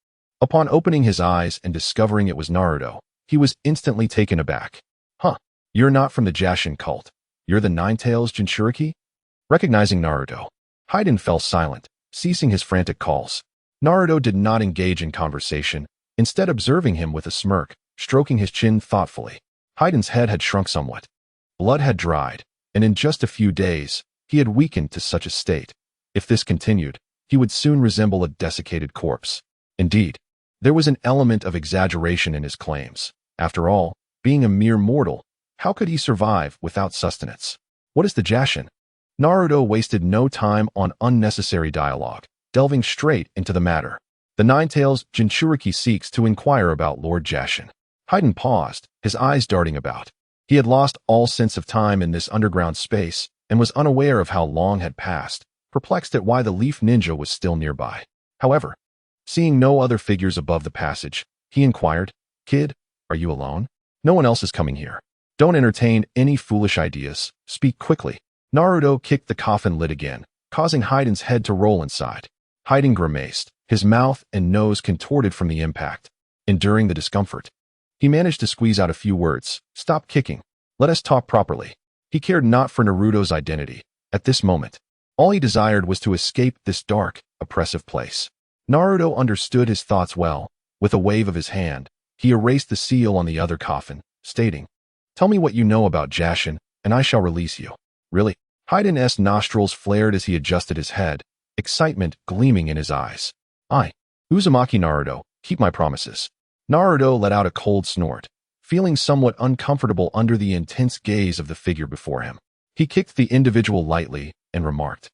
Upon opening his eyes and discovering it was Naruto, he was instantly taken aback. Huh, you're not from the Jashin cult. You're the Nine-Tails Jinchuriki? Recognizing Naruto, Hayden fell silent, ceasing his frantic calls. Naruto did not engage in conversation, instead observing him with a smirk, stroking his chin thoughtfully. Hayden's head had shrunk somewhat. Blood had dried, and in just a few days, he had weakened to such a state. If this continued, he would soon resemble a desiccated corpse. Indeed, there was an element of exaggeration in his claims. After all, being a mere mortal, how could he survive without sustenance? What is the Jashin? Naruto wasted no time on unnecessary dialogue, delving straight into the matter. The Nine-Tails Jinchuriki seeks to inquire about Lord Jashin. Hayden paused, his eyes darting about. He had lost all sense of time in this underground space and was unaware of how long had passed, perplexed at why the leaf ninja was still nearby. However, seeing no other figures above the passage, he inquired, "Kid, are you alone? No one else is coming here. Don't entertain any foolish ideas. Speak quickly." Naruto kicked the coffin lid again, causing Hayden's head to roll inside. Hayden grimaced, his mouth and nose contorted from the impact. Enduring the discomfort, he managed to squeeze out a few words. "Stop kicking. Let us talk properly." He cared not for Naruto's identity. At this moment, all he desired was to escape this dark, oppressive place. Naruto understood his thoughts well. With a wave of his hand, he erased the seal on the other coffin, stating, "Tell me what you know about Jashin, and I shall release you." "Really?" Hayden's nostrils flared as he adjusted his head, excitement gleaming in his eyes. "I, Uzumaki Naruto, keep my promises." Naruto let out a cold snort, feeling somewhat uncomfortable under the intense gaze of the figure before him. He kicked the individual lightly and remarked,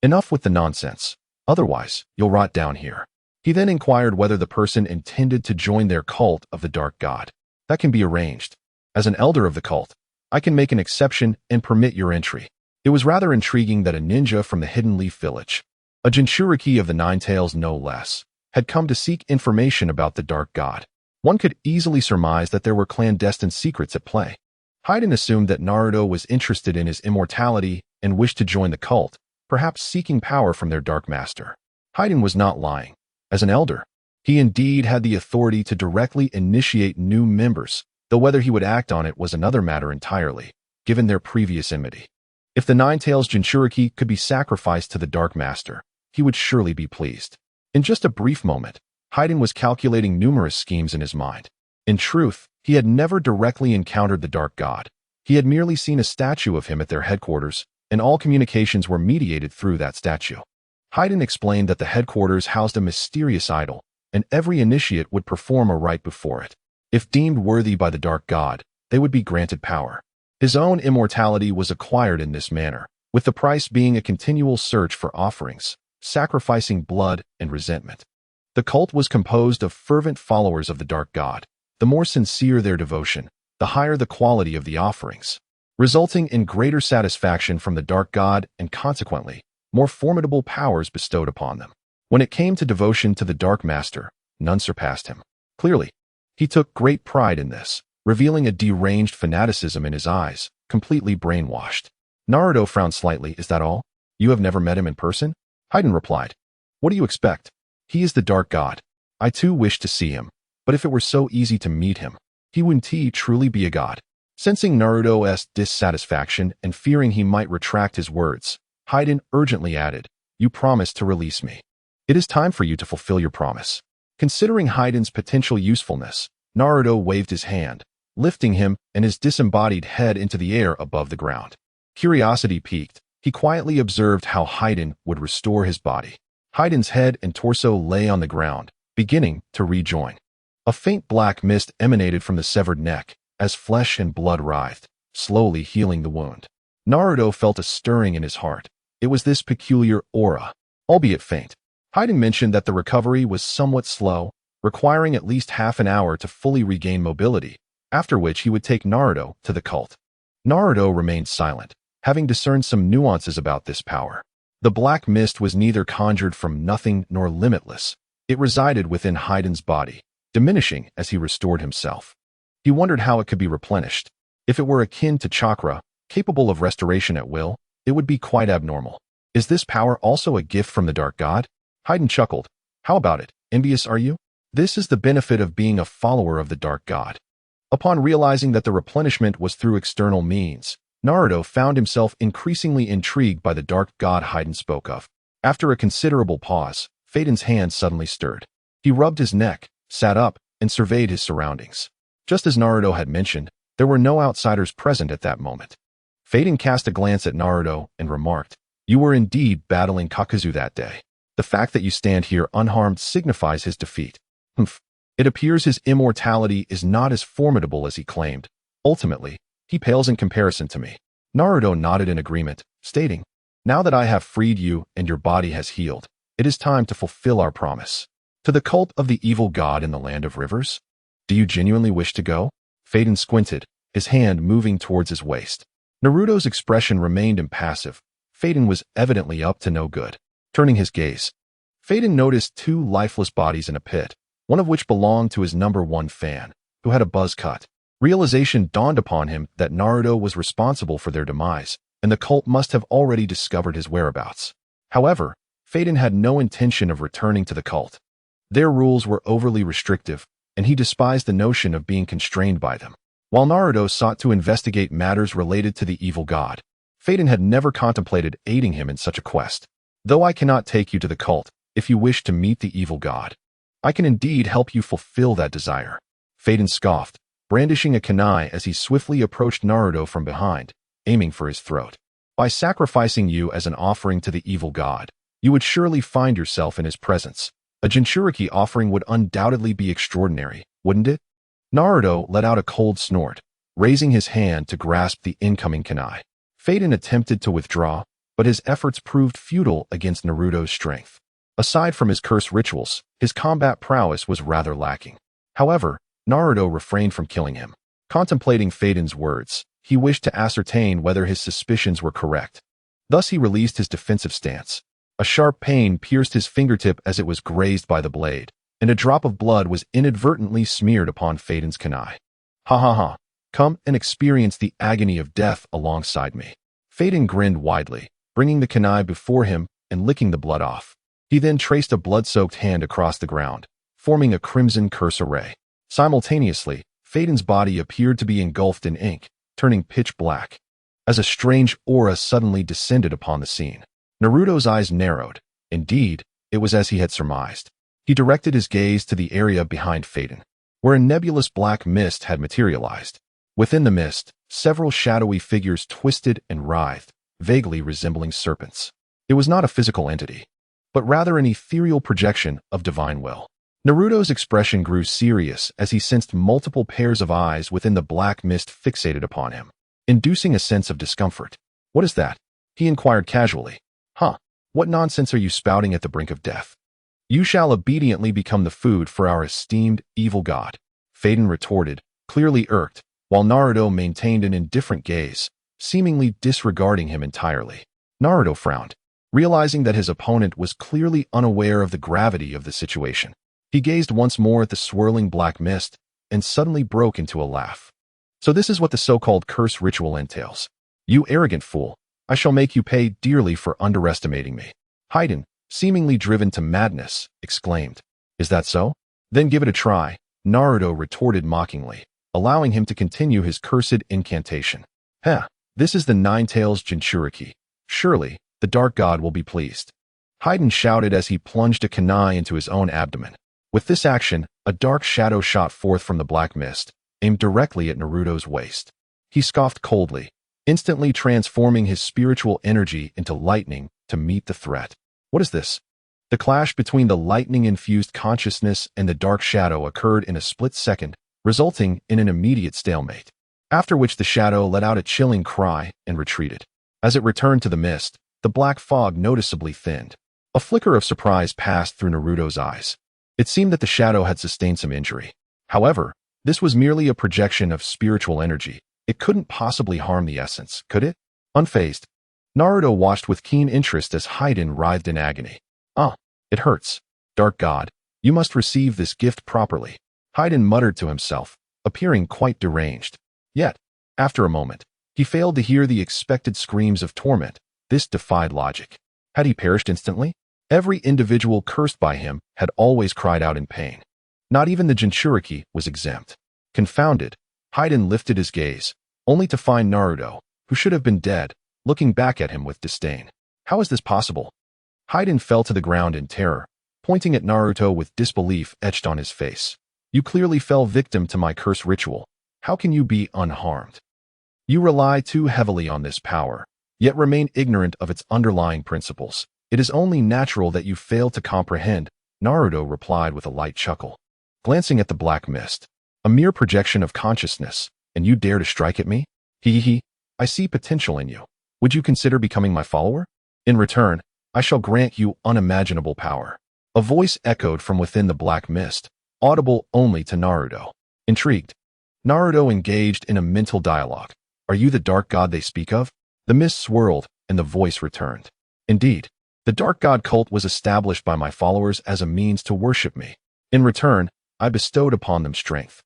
"Enough with the nonsense. Otherwise, you'll rot down here." He then inquired whether the person intended to join their cult of the Dark God. "That can be arranged. As an elder of the cult, I can make an exception and permit your entry." It was rather intriguing that a ninja from the Hidden Leaf Village, a Jinchuriki of the Nine Tails no less, had come to seek information about the Dark God. One could easily surmise that there were clandestine secrets at play. Hayden assumed that Naruto was interested in his immortality and wished to join the cult, perhaps seeking power from their Dark Master. Hayden was not lying. As an elder, he indeed had the authority to directly initiate new members, though whether he would act on it was another matter entirely, given their previous enmity. If the Nine Tails Jinchuriki could be sacrificed to the Dark Master, he would surely be pleased. In just a brief moment, Hayden was calculating numerous schemes in his mind. In truth, he had never directly encountered the Dark God. He had merely seen a statue of him at their headquarters, and all communications were mediated through that statue. Hayden explained that the headquarters housed a mysterious idol, and every initiate would perform a rite before it. If deemed worthy by the Dark God, they would be granted power. His own immortality was acquired in this manner, with the price being a continual search for offerings, sacrificing blood and resentment. The cult was composed of fervent followers of the Dark God. The more sincere their devotion, the higher the quality of the offerings, resulting in greater satisfaction from the Dark God and consequently, more formidable powers bestowed upon them. When it came to devotion to the Dark Master, none surpassed him. Clearly, he took great pride in this, revealing a deranged fanaticism in his eyes, completely brainwashed. Naruto frowned slightly. "Is that all? You have never met him in person?" Hayden replied, "What do you expect? He is the Dark God. I too wish to see him, but if it were so easy to meet him, he wouldn't he truly be a god?" Sensing Naruto's dissatisfaction and fearing he might retract his words, Hayden urgently added, "You promised to release me. It is time for you to fulfill your promise." Considering Hayden's potential usefulness, Naruto waved his hand, lifting him and his disembodied head into the air above the ground. Curiosity piqued, he quietly observed how Hayden would restore his body. Hayden's head and torso lay on the ground, beginning to rejoin. A faint black mist emanated from the severed neck, as flesh and blood writhed, slowly healing the wound. Naruto felt a stirring in his heart. It was this peculiar aura, albeit faint. Hayden mentioned that the recovery was somewhat slow, requiring at least half an hour to fully regain mobility, after which he would take Naruto to the cult. Naruto remained silent, having discerned some nuances about this power. The black mist was neither conjured from nothing nor limitless. It resided within Hayden's body, diminishing as he restored himself. He wondered how it could be replenished. If it were akin to chakra, capable of restoration at will, it would be quite abnormal. Is this power also a gift from the Dark God? Hayden chuckled. How about it? Envious are you? This is the benefit of being a follower of the Dark God. Upon realizing that the replenishment was through external means, Naruto found himself increasingly intrigued by the Dark God Hayden spoke of. After a considerable pause, Phaeton's hand suddenly stirred. He rubbed his neck, sat up, and surveyed his surroundings. Just as Naruto had mentioned, there were no outsiders present at that moment. Phaeton cast a glance at Naruto and remarked, "You were indeed battling Kakuzu that day. The fact that you stand here unharmed signifies his defeat." "Humph. It appears his immortality is not as formidable as he claimed. Ultimately, he pales in comparison to me." Naruto nodded in agreement, stating, "Now that I have freed you and your body has healed, it is time to fulfill our promise. To the cult of the evil god in the land of rivers? Do you genuinely wish to go?" Phaeton squinted, his hand moving towards his waist. Naruto's expression remained impassive. Faden was evidently up to no good. Turning his gaze, Faden noticed two lifeless bodies in a pit, one of which belonged to his number one fan, who had a buzz cut. Realization dawned upon him that Naruto was responsible for their demise, and the cult must have already discovered his whereabouts. However, Faden had no intention of returning to the cult. Their rules were overly restrictive, and he despised the notion of being constrained by them. While Naruto sought to investigate matters related to the evil god, Faden had never contemplated aiding him in such a quest. Though I cannot take you to the cult, if you wish to meet the evil god, I can indeed help you fulfill that desire. Faden scoffed, brandishing a kunai as he swiftly approached Naruto from behind, aiming for his throat. By sacrificing you as an offering to the evil god, you would surely find yourself in his presence. A Jinchuriki offering would undoubtedly be extraordinary, wouldn't it? Naruto let out a cold snort, raising his hand to grasp the incoming kunai. Faden attempted to withdraw, but his efforts proved futile against Naruto's strength. Aside from his curse rituals, his combat prowess was rather lacking. However, Naruto refrained from killing him. Contemplating Faden's words, he wished to ascertain whether his suspicions were correct. Thus he released his defensive stance. A sharp pain pierced his fingertip as it was grazed by the blade, and a drop of blood was inadvertently smeared upon Faden's kunai. Ha ha ha, come and experience the agony of death alongside me. Faden grinned widely, bringing the kunai before him and licking the blood off. He then traced a blood-soaked hand across the ground, forming a crimson curse array. Simultaneously, Faden's body appeared to be engulfed in ink, turning pitch black, as a strange aura suddenly descended upon the scene. Naruto's eyes narrowed. Indeed, it was as he had surmised. He directed his gaze to the area behind Faden, where a nebulous black mist had materialized. Within the mist, several shadowy figures twisted and writhed, vaguely resembling serpents. It was not a physical entity, but rather an ethereal projection of divine will. Naruto's expression grew serious as he sensed multiple pairs of eyes within the black mist fixated upon him, inducing a sense of discomfort. "What is that?" he inquired casually. "Huh, what nonsense are you spouting at the brink of death? You shall obediently become the food for our esteemed evil god," Faden retorted, clearly irked, while Naruto maintained an indifferent gaze, seemingly disregarding him entirely. Naruto frowned, realizing that his opponent was clearly unaware of the gravity of the situation. He gazed once more at the swirling black mist and suddenly broke into a laugh. "So this is what the so-called curse ritual entails. You arrogant fool, I shall make you pay dearly for underestimating me." Haydn, seemingly driven to madness, exclaimed. "Is that so? Then give it a try," Naruto retorted mockingly, allowing him to continue his cursed incantation. "Heh, this is the Nine-Tails Jinchuriki. Surely, the dark god will be pleased." Haydn shouted as he plunged a kunai into his own abdomen. With this action, a dark shadow shot forth from the black mist, aimed directly at Naruto's waist. He scoffed coldly, instantly transforming his spiritual energy into lightning to meet the threat. "What is this?" The clash between the lightning-infused consciousness and the dark shadow occurred in a split second, resulting in an immediate stalemate, after which the shadow let out a chilling cry and retreated. As it returned to the mist, the black fog noticeably thinned. A flicker of surprise passed through Naruto's eyes. It seemed that the shadow had sustained some injury. However, this was merely a projection of spiritual energy. It couldn't possibly harm the essence, could it? Unfazed, Naruto watched with keen interest as Haydn writhed in agony. "Ah, it hurts. Dark god, you must receive this gift properly," Haydn muttered to himself, appearing quite deranged. Yet, after a moment, he failed to hear the expected screams of torment. This defied logic. Had he perished instantly? Every individual cursed by him had always cried out in pain. Not even the Jinchuriki was exempt. Confounded, Haydn lifted his gaze, only to find Naruto, who should have been dead, looking back at him with disdain. How is this possible? Haydn fell to the ground in terror, pointing at Naruto with disbelief etched on his face. "You clearly fell victim to my curse ritual. How can you be unharmed? You rely too heavily on this power, yet remain ignorant of its underlying principles. It is only natural that you fail to comprehend," Naruto replied with a light chuckle, glancing at the black mist. "A mere projection of consciousness, and you dare to strike at me? Hee. I see potential in you. Would you consider becoming my follower? In return, I shall grant you unimaginable power." A voice echoed from within the black mist, audible only to Naruto. Intrigued, Naruto engaged in a mental dialogue. Are you the dark god they speak of? The mist swirled, and the voice returned. Indeed, the dark god cult was established by my followers as a means to worship me. In return, I bestowed upon them strength,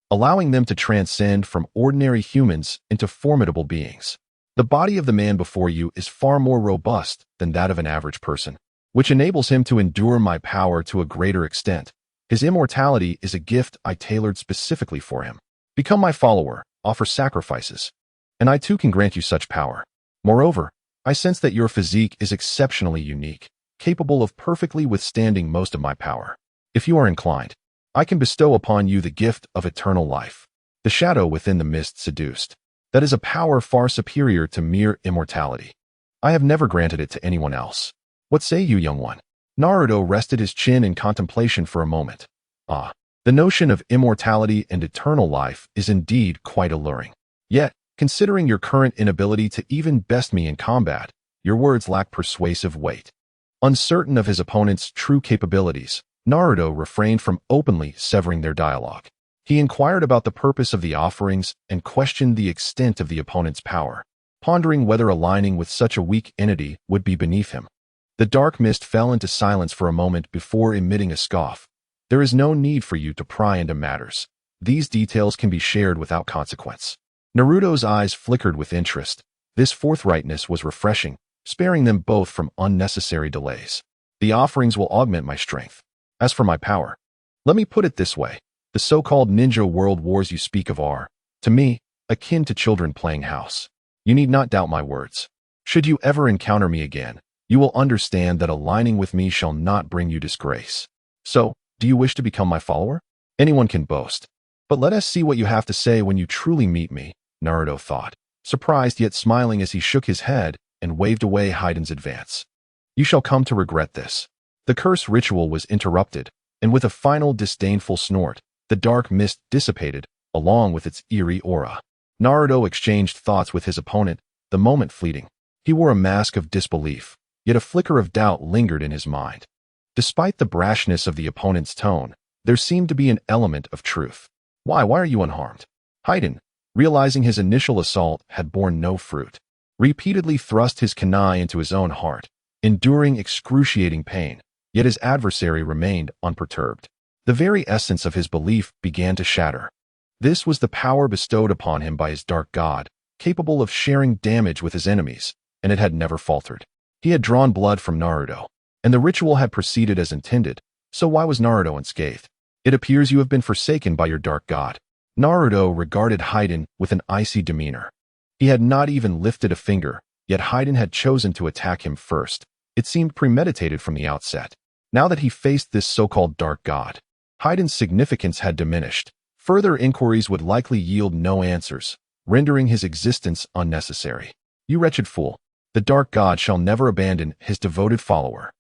allowing them to transcend from ordinary humans into formidable beings. The body of the man before you is far more robust than that of an average person, which enables him to endure my power to a greater extent. His immortality is a gift I tailored specifically for him. Become my follower, offer sacrifices, and I too can grant you such power. Moreover, I sense that your physique is exceptionally unique, capable of perfectly withstanding most of my power. If you are inclined, I can bestow upon you the gift of eternal life. The shadow within the mist seduced. That is a power far superior to mere immortality. I have never granted it to anyone else. What say you, young one? Naruto rested his chin in contemplation for a moment. Ah, the notion of immortality and eternal life is indeed quite alluring. Yet, considering your current inability to even best me in combat, your words lack persuasive weight. Uncertain of his opponent's true capabilities, Naruto refrained from openly severing their dialogue. He inquired about the purpose of the offerings and questioned the extent of the opponent's power, pondering whether aligning with such a weak entity would be beneath him. The dark mist fell into silence for a moment before emitting a scoff. There is no need for you to pry into matters. These details can be shared without consequence. Naruto's eyes flickered with interest. This forthrightness was refreshing, sparing them both from unnecessary delays. The offerings will augment my strength. As for my power, let me put it this way. The so-called ninja world wars you speak of are, to me, akin to children playing house. You need not doubt my words. Should you ever encounter me again, you will understand that aligning with me shall not bring you disgrace. So, do you wish to become my follower? Anyone can boast. But let us see what you have to say when you truly meet me, Naruto thought, surprised yet smiling as he shook his head and waved away Haiden's advance. You shall come to regret this. The curse ritual was interrupted, and with a final disdainful snort, the dark mist dissipated, along with its eerie aura. Naruto exchanged thoughts with his opponent, the moment fleeting. He wore a mask of disbelief, yet a flicker of doubt lingered in his mind. Despite the brashness of the opponent's tone, there seemed to be an element of truth. Why are you unharmed? Haiden, realizing his initial assault had borne no fruit, repeatedly thrust his kunai into his own heart, enduring excruciating pain, yet his adversary remained unperturbed. The very essence of his belief began to shatter. This was the power bestowed upon him by his dark god, capable of sharing damage with his enemies, and it had never faltered. He had drawn blood from Naruto, and the ritual had proceeded as intended, so why was Naruto unscathed? It appears you have been forsaken by your dark god. Naruto regarded Haiden with an icy demeanor. He had not even lifted a finger, yet Haiden had chosen to attack him first. It seemed premeditated from the outset. Now that he faced this so-called dark god, Haiden's significance had diminished. Further inquiries would likely yield no answers, rendering his existence unnecessary. You wretched fool, the dark god shall never abandon his devoted follower.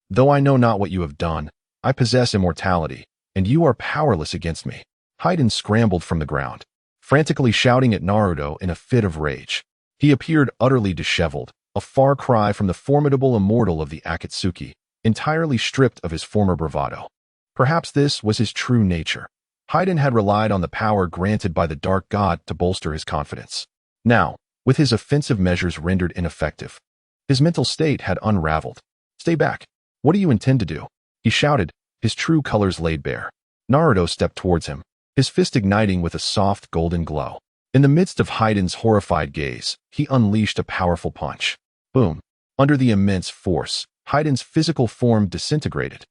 Though I know not what you have done, I possess immortality, and you are powerless against me. Haiden scrambled from the ground, frantically shouting at Naruto in a fit of rage. He appeared utterly disheveled, a far cry from the formidable immortal of the Akatsuki, entirely stripped of his former bravado. Perhaps this was his true nature. Haiden had relied on the power granted by the dark god to bolster his confidence. Now, with his offensive measures rendered ineffective, his mental state had unraveled. Stay back. What do you intend to do? He shouted, his true colors laid bare. Naruto stepped towards him, his fist igniting with a soft golden glow. In the midst of Haiden's horrified gaze, he unleashed a powerful punch. Boom. Under the immense force, Haiden's physical form disintegrated.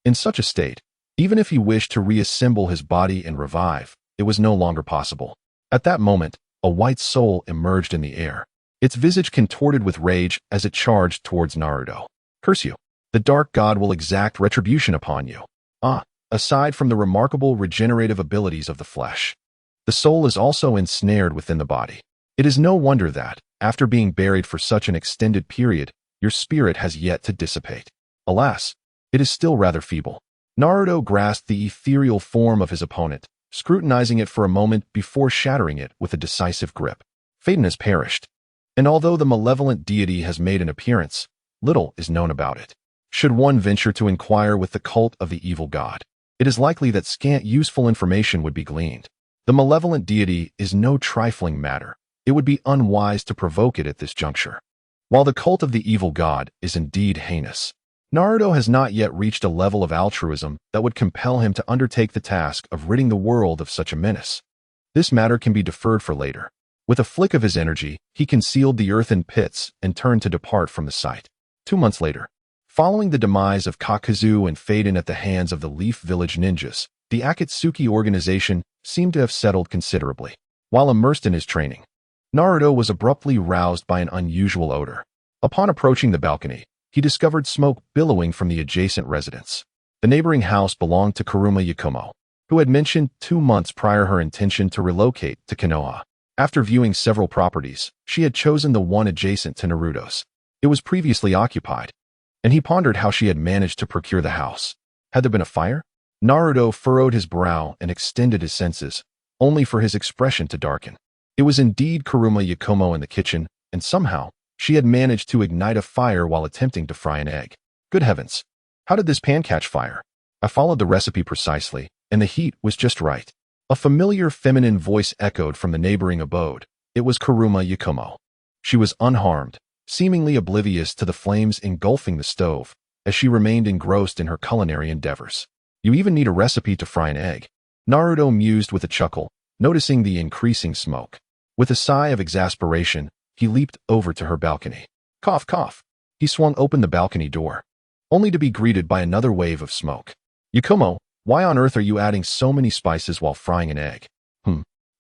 In such a state, even if he wished to reassemble his body and revive, it was no longer possible. At that moment, a white soul emerged in the air, its visage contorted with rage as it charged towards Naruto. Curse you. The dark god will exact retribution upon you. Aside from the remarkable regenerative abilities of the flesh, the soul is also ensnared within the body. It is no wonder that, after being buried for such an extended period, your spirit has yet to dissipate. Alas, it is still rather feeble. Naruto grasped the ethereal form of his opponent, scrutinizing it for a moment before shattering it with a decisive grip. Phaeton has perished, and although the malevolent deity has made an appearance, little is known about it. Should one venture to inquire with the cult of the evil god, it is likely that scant useful information would be gleaned. The malevolent deity is no trifling matter. it would be unwise to provoke it at this juncture. While the cult of the evil god is indeed heinous, Naruto has not yet reached a level of altruism that would compel him to undertake the task of ridding the world of such a menace. This matter can be deferred for later. With a flick of his energy, he concealed the earthen pits and turned to depart from the site. 2 months later, following the demise of Kakuzu and Faden at the hands of the Leaf Village ninjas, the Akatsuki organization seemed to have settled considerably. While immersed in his training, Naruto was abruptly roused by an unusual odor. Upon approaching the balcony, he discovered smoke billowing from the adjacent residence. The neighboring house belonged to Kuruma Yakumo, who had mentioned 2 months prior her intention to relocate to Konoha. After viewing several properties, she had chosen the one adjacent to Naruto's. It was previously occupied, and he pondered how she had managed to procure the house. Had there been a fire? Naruto furrowed his brow and extended his senses, only for his expression to darken. It was indeed Kuruma Yakumo in the kitchen, and somehow, she had managed to ignite a fire while attempting to fry an egg. Good heavens! How did this pan catch fire? I followed the recipe precisely, and the heat was just right. A familiar feminine voice echoed from the neighboring abode. It was Kuruma Yakumo. She was unharmed, seemingly oblivious to the flames engulfing the stove, as she remained engrossed in her culinary endeavors. You even need a recipe to fry an egg, Naruto mused with a chuckle, noticing the increasing smoke. With a sigh of exasperation, he leaped over to her balcony. Cough, cough. He swung open the balcony door, only to be greeted by another wave of smoke. Yakumo, why on earth are you adding so many spices while frying an egg?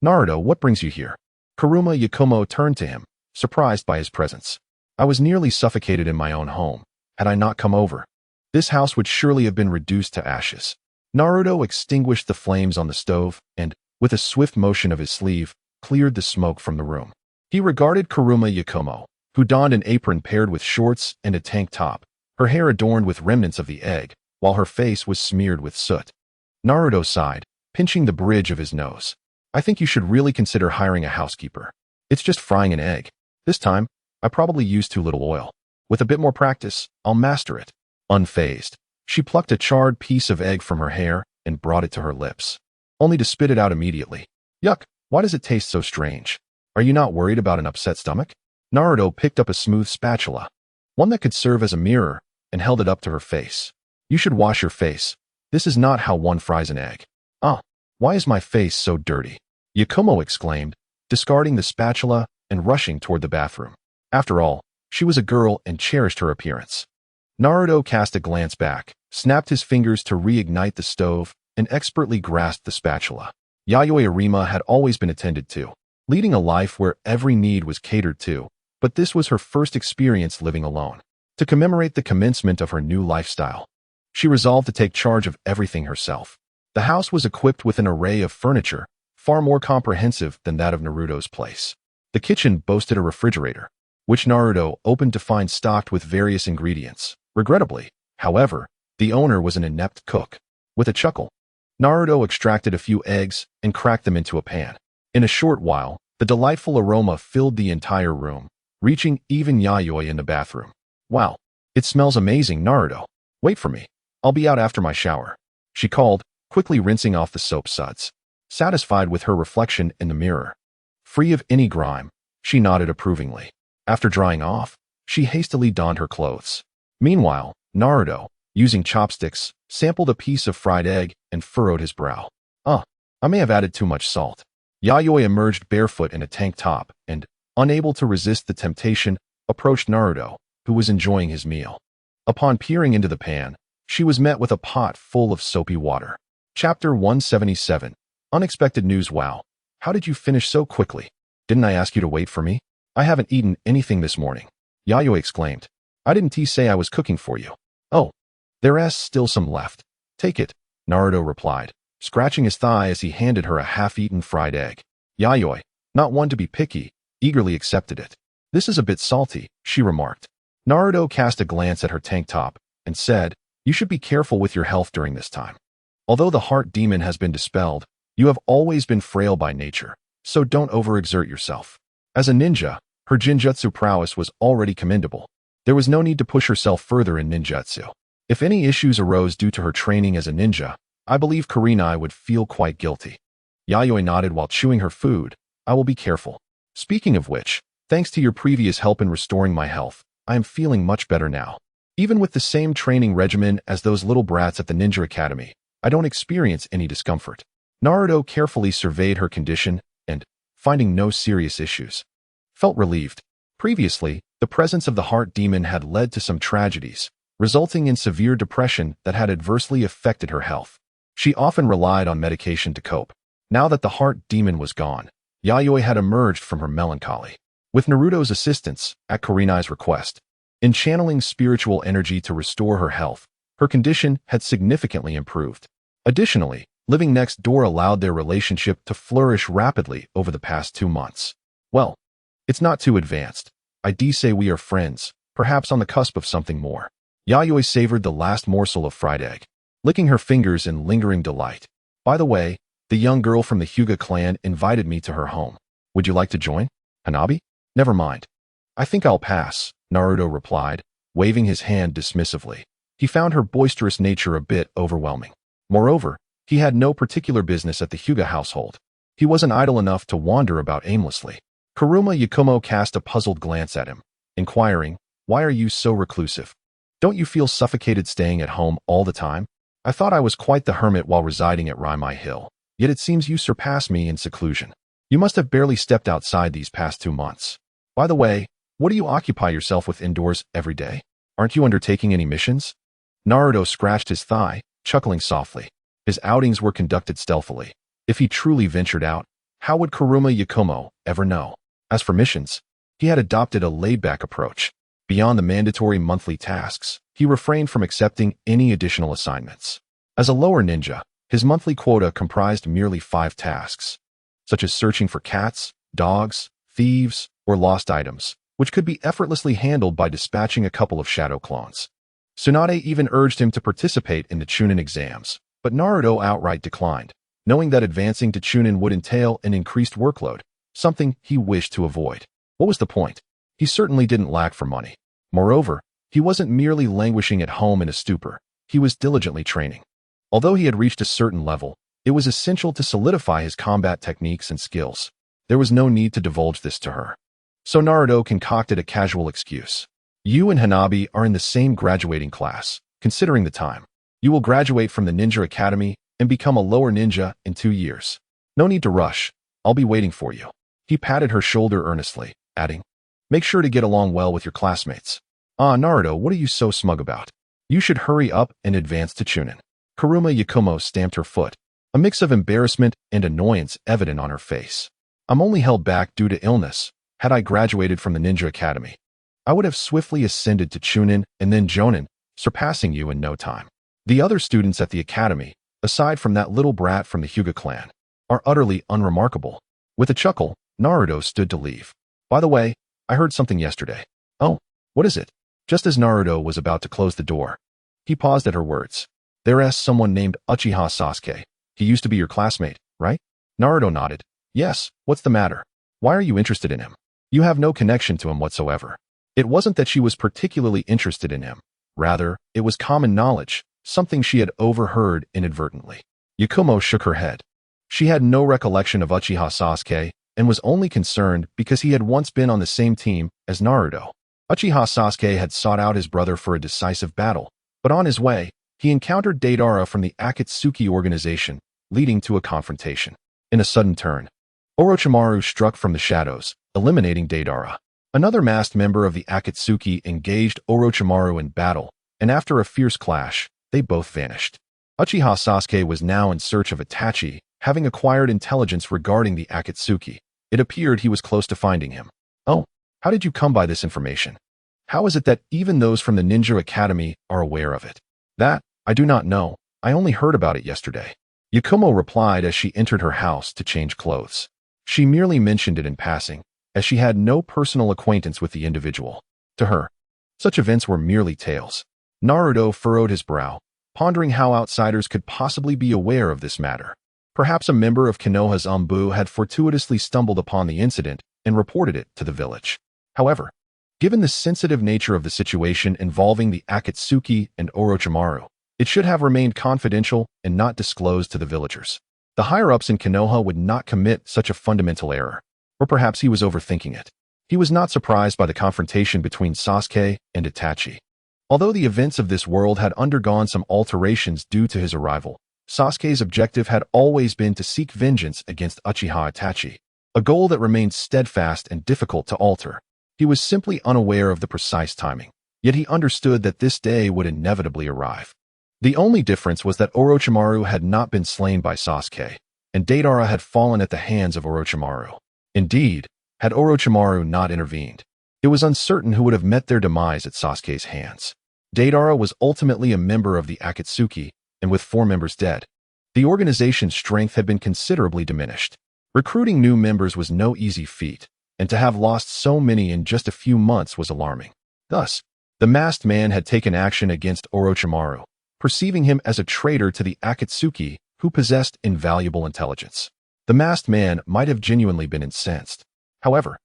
Naruto, what brings you here? Kuruma Yakumo turned to him, surprised by his presence. I was nearly suffocated in my own home. Had I not come over, this house would surely have been reduced to ashes. Naruto extinguished the flames on the stove and, with a swift motion of his sleeve, cleared the smoke from the room. He regarded Kuruma Yakumo, who donned an apron paired with shorts and a tank top, her hair adorned with remnants of the egg, while her face was smeared with soot. Naruto sighed, pinching the bridge of his nose. I think you should really consider hiring a housekeeper. It's just frying an egg. This time, I probably used too little oil. With a bit more practice, I'll master it. Unfazed, she plucked a charred piece of egg from her hair and brought it to her lips, only to spit it out immediately. Yuck, why does it taste so strange? Are you not worried about an upset stomach? Naruto picked up a smooth spatula, one that could serve as a mirror, and held it up to her face. You should wash your face. This is not how one fries an egg. Ah, why is my face so dirty? Yakumo exclaimed, discarding the spatula and rushing toward the bathroom. After all, she was a girl and cherished her appearance. Naruto cast a glance back, snapped his fingers to reignite the stove, and expertly grasped the spatula. Yayoi Arima had always been attended to, leading a life where every need was catered to, but this was her first experience living alone. To commemorate the commencement of her new lifestyle, she resolved to take charge of everything herself. The house was equipped with an array of furniture, far more comprehensive than that of Naruto's place. The kitchen boasted a refrigerator, which Naruto opened to find stocked with various ingredients. Regrettably, however, the owner was an inept cook. With a chuckle, Naruto extracted a few eggs and cracked them into a pan. In a short while, the delightful aroma filled the entire room, reaching even Yayoi in the bathroom. Wow, it smells amazing, Naruto. Wait for me. I'll be out after my shower, she called, quickly rinsing off the soap suds. Satisfied with her reflection in the mirror, free of any grime, she nodded approvingly. After drying off, she hastily donned her clothes. Meanwhile, Naruto, using chopsticks, sampled a piece of fried egg and furrowed his brow. I may have added too much salt. Yayoi emerged barefoot in a tank top and, unable to resist the temptation, approached Naruto, who was enjoying his meal. Upon peering into the pan, she was met with a pot full of soapy water. Chapter 177. Unexpected news. Wow. How did you finish so quickly? Didn't I ask you to wait for me? I haven't eaten anything this morning, Yayoi exclaimed. I didn't say I was cooking for you. Oh, there's still some left. Take it, Naruto replied, scratching his thigh as he handed her a half-eaten fried egg. Yayoi, not one to be picky, eagerly accepted it. This is a bit salty, she remarked. Naruto cast a glance at her tank top and said, you should be careful with your health during this time. Although the heart demon has been dispelled, you have always been frail by nature, so don't overexert yourself. As a ninja, her Shinjutsu prowess was already commendable. There was no need to push herself further in ninjutsu. If any issues arose due to her training as a ninja, I believe Kurenai would feel quite guilty. Yayoi nodded while chewing her food. I will be careful. Speaking of which, thanks to your previous help in restoring my health, I am feeling much better now. Even with the same training regimen as those little brats at the Ninja Academy, I don't experience any discomfort. Naruto carefully surveyed her condition and, finding no serious issues, felt relieved. Previously, the presence of the heart demon had led to some tragedies, resulting in severe depression that had adversely affected her health. She often relied on medication to cope. Now that the heart demon was gone, Yayoi had emerged from her melancholy. With Naruto's assistance, at Kurenai's request, in channeling spiritual energy to restore her health, her condition had significantly improved. Additionally, living next door allowed their relationship to flourish rapidly over the past 2 months. Well, it's not too advanced. I'd say we are friends, perhaps on the cusp of something more. Yayoi savored the last morsel of fried egg, licking her fingers in lingering delight. By the way, the young girl from the Hyuga clan invited me to her home. Would you like to join? Hanabi? Never mind. I think I'll pass, Naruto replied, waving his hand dismissively. He found her boisterous nature a bit overwhelming. Moreover, he had no particular business at the Hyuga household. He wasn't idle enough to wander about aimlessly. Kuruma Yakumo cast a puzzled glance at him, inquiring, "Why are you so reclusive? Don't you feel suffocated staying at home all the time? I thought I was quite the hermit while residing at Raimai Hill, yet it seems you surpass me in seclusion. You must have barely stepped outside these past 2 months. By the way, what do you occupy yourself with indoors every day? Aren't you undertaking any missions?" Naruto scratched his thigh, chuckling softly. His outings were conducted stealthily. If he truly ventured out, how would Kuruma Yakumo ever know? As for missions, he had adopted a laid-back approach. Beyond the mandatory monthly tasks, he refrained from accepting any additional assignments. As a lower ninja, his monthly quota comprised merely 5 tasks, such as searching for cats, dogs, thieves, or lost items, which could be effortlessly handled by dispatching a couple of shadow clones. Tsunade even urged him to participate in the Chunin exams, but Naruto outright declined, knowing that advancing to Chunin would entail an increased workload, something he wished to avoid. What was the point? He certainly didn't lack for money. Moreover, he wasn't merely languishing at home in a stupor, he was diligently training. Although he had reached a certain level, it was essential to solidify his combat techniques and skills. There was no need to divulge this to her. So Naruto concocted a casual excuse. "You and Hanabi are in the same graduating class, considering the time. You will graduate from the Ninja Academy and become a lower ninja in 2 years. No need to rush. I'll be waiting for you." He patted her shoulder earnestly, adding, "Make sure to get along well with your classmates." "Ah, Naruto, what are you so smug about? You should hurry up and advance to Chunin." Kuruma Yakumo stamped her foot, a mix of embarrassment and annoyance evident on her face. "I'm only held back due to illness. Had I graduated from the Ninja Academy, I would have swiftly ascended to Chunin and then Jonin, surpassing you in no time. The other students at the academy, aside from that little brat from the Hyuga clan, are utterly unremarkable." With a chuckle, Naruto stood to leave. "By the way, I heard something yesterday." "Oh, what is it?" Just as Naruto was about to close the door, he paused at her words. "There's someone named Uchiha Sasuke. He used to be your classmate, right?" Naruto nodded. "Yes, what's the matter? Why are you interested in him? You have no connection to him whatsoever." It wasn't that she was particularly interested in him. Rather, it was common knowledge, something she had overheard inadvertently. Yakumo shook her head. She had no recollection of Uchiha Sasuke and was only concerned because he had once been on the same team as Naruto. Uchiha Sasuke had sought out his brother for a decisive battle, but on his way, he encountered Deidara from the Akatsuki organization, leading to a confrontation. In a sudden turn, Orochimaru struck from the shadows, eliminating Deidara. Another masked member of the Akatsuki engaged Orochimaru in battle, and after a fierce clash, they both vanished. Uchiha Sasuke was now in search of Itachi, having acquired intelligence regarding the Akatsuki. It appeared he was close to finding him. "Oh, how did you come by this information? How is it that even those from the Ninja Academy are aware of it?" "That, I do not know. I only heard about it yesterday." Yakumo replied as she entered her house to change clothes. She merely mentioned it in passing, as she had no personal acquaintance with the individual. To her, such events were merely tales. Naruto furrowed his brow, pondering how outsiders could possibly be aware of this matter. Perhaps a member of Konoha's Umbu had fortuitously stumbled upon the incident and reported it to the village. However, given the sensitive nature of the situation involving the Akatsuki and Orochimaru, it should have remained confidential and not disclosed to the villagers. The higher-ups in Konoha would not commit such a fundamental error. Or perhaps he was overthinking it. He was not surprised by the confrontation between Sasuke and Itachi. Although the events of this world had undergone some alterations due to his arrival, Sasuke's objective had always been to seek vengeance against Uchiha Itachi, a goal that remained steadfast and difficult to alter. He was simply unaware of the precise timing, yet he understood that this day would inevitably arrive. The only difference was that Orochimaru had not been slain by Sasuke, and Deidara had fallen at the hands of Orochimaru. Indeed, had Orochimaru not intervened, it was uncertain who would have met their demise at Sasuke's hands. Deidara was ultimately a member of the Akatsuki, and with 4 members dead, the organization's strength had been considerably diminished. Recruiting new members was no easy feat, and to have lost so many in just a few months was alarming. Thus, the masked man had taken action against Orochimaru, perceiving him as a traitor to the Akatsuki who possessed invaluable intelligence. The masked man might have genuinely been incensed. However,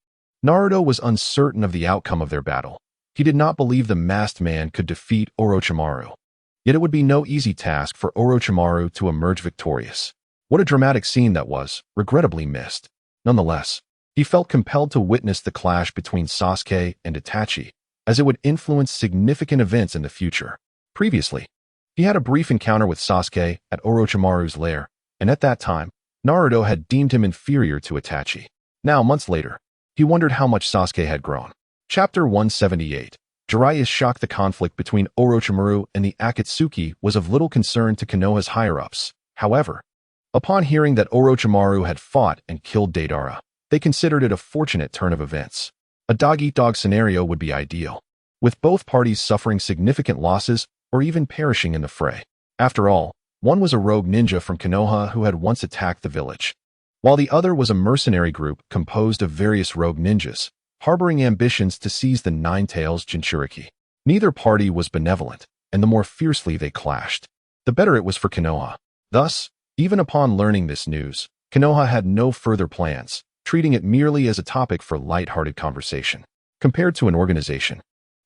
Naruto was uncertain of the outcome of their battle. He did not believe the masked man could defeat Orochimaru. Yet it would be no easy task for Orochimaru to emerge victorious. What a dramatic scene that was, regrettably missed. Nonetheless, he felt compelled to witness the clash between Sasuke and Itachi, as it would influence significant events in the future. Previously, he had a brief encounter with Sasuke at Orochimaru's lair, and at that time, Naruto had deemed him inferior to Itachi. Now, months later, he wondered how much Sasuke had grown. Chapter 178. Jiraiya's shock. The conflict between Orochimaru and the Akatsuki was of little concern to Konoha's higher-ups. However, upon hearing that Orochimaru had fought and killed Deidara, they considered it a fortunate turn of events. A dog-eat-dog scenario would be ideal, with both parties suffering significant losses or even perishing in the fray. After all, one was a rogue ninja from Konoha who had once attacked the village, while the other was a mercenary group composed of various rogue ninjas, harboring ambitions to seize the Nine-Tails Jinchuriki. Neither party was benevolent, and the more fiercely they clashed, the better it was for Konoha. Thus, even upon learning this news, Konoha had no further plans, treating it merely as a topic for light-hearted conversation. Compared to an organization,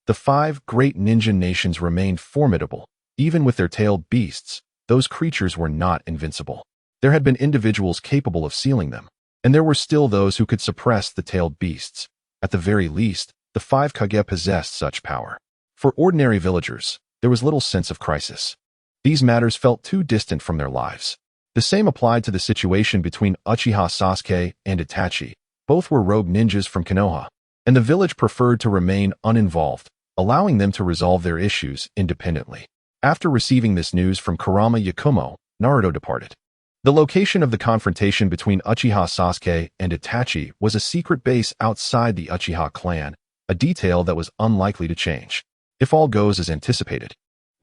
the 5 great ninja nations remained formidable. Even with their tailed beasts, those creatures were not invincible. There had been individuals capable of sealing them, and there were still those who could suppress the tailed beasts. At the very least, the 5 Kage possessed such power. For ordinary villagers, there was little sense of crisis. These matters felt too distant from their lives. The same applied to the situation between Uchiha Sasuke and Itachi. Both were rogue ninjas from Konoha, and the village preferred to remain uninvolved, allowing them to resolve their issues independently. After receiving this news from Kurama Yakumo, Naruto departed. The location of the confrontation between Uchiha Sasuke and Itachi was a secret base outside the Uchiha clan, a detail that was unlikely to change. If all goes as anticipated,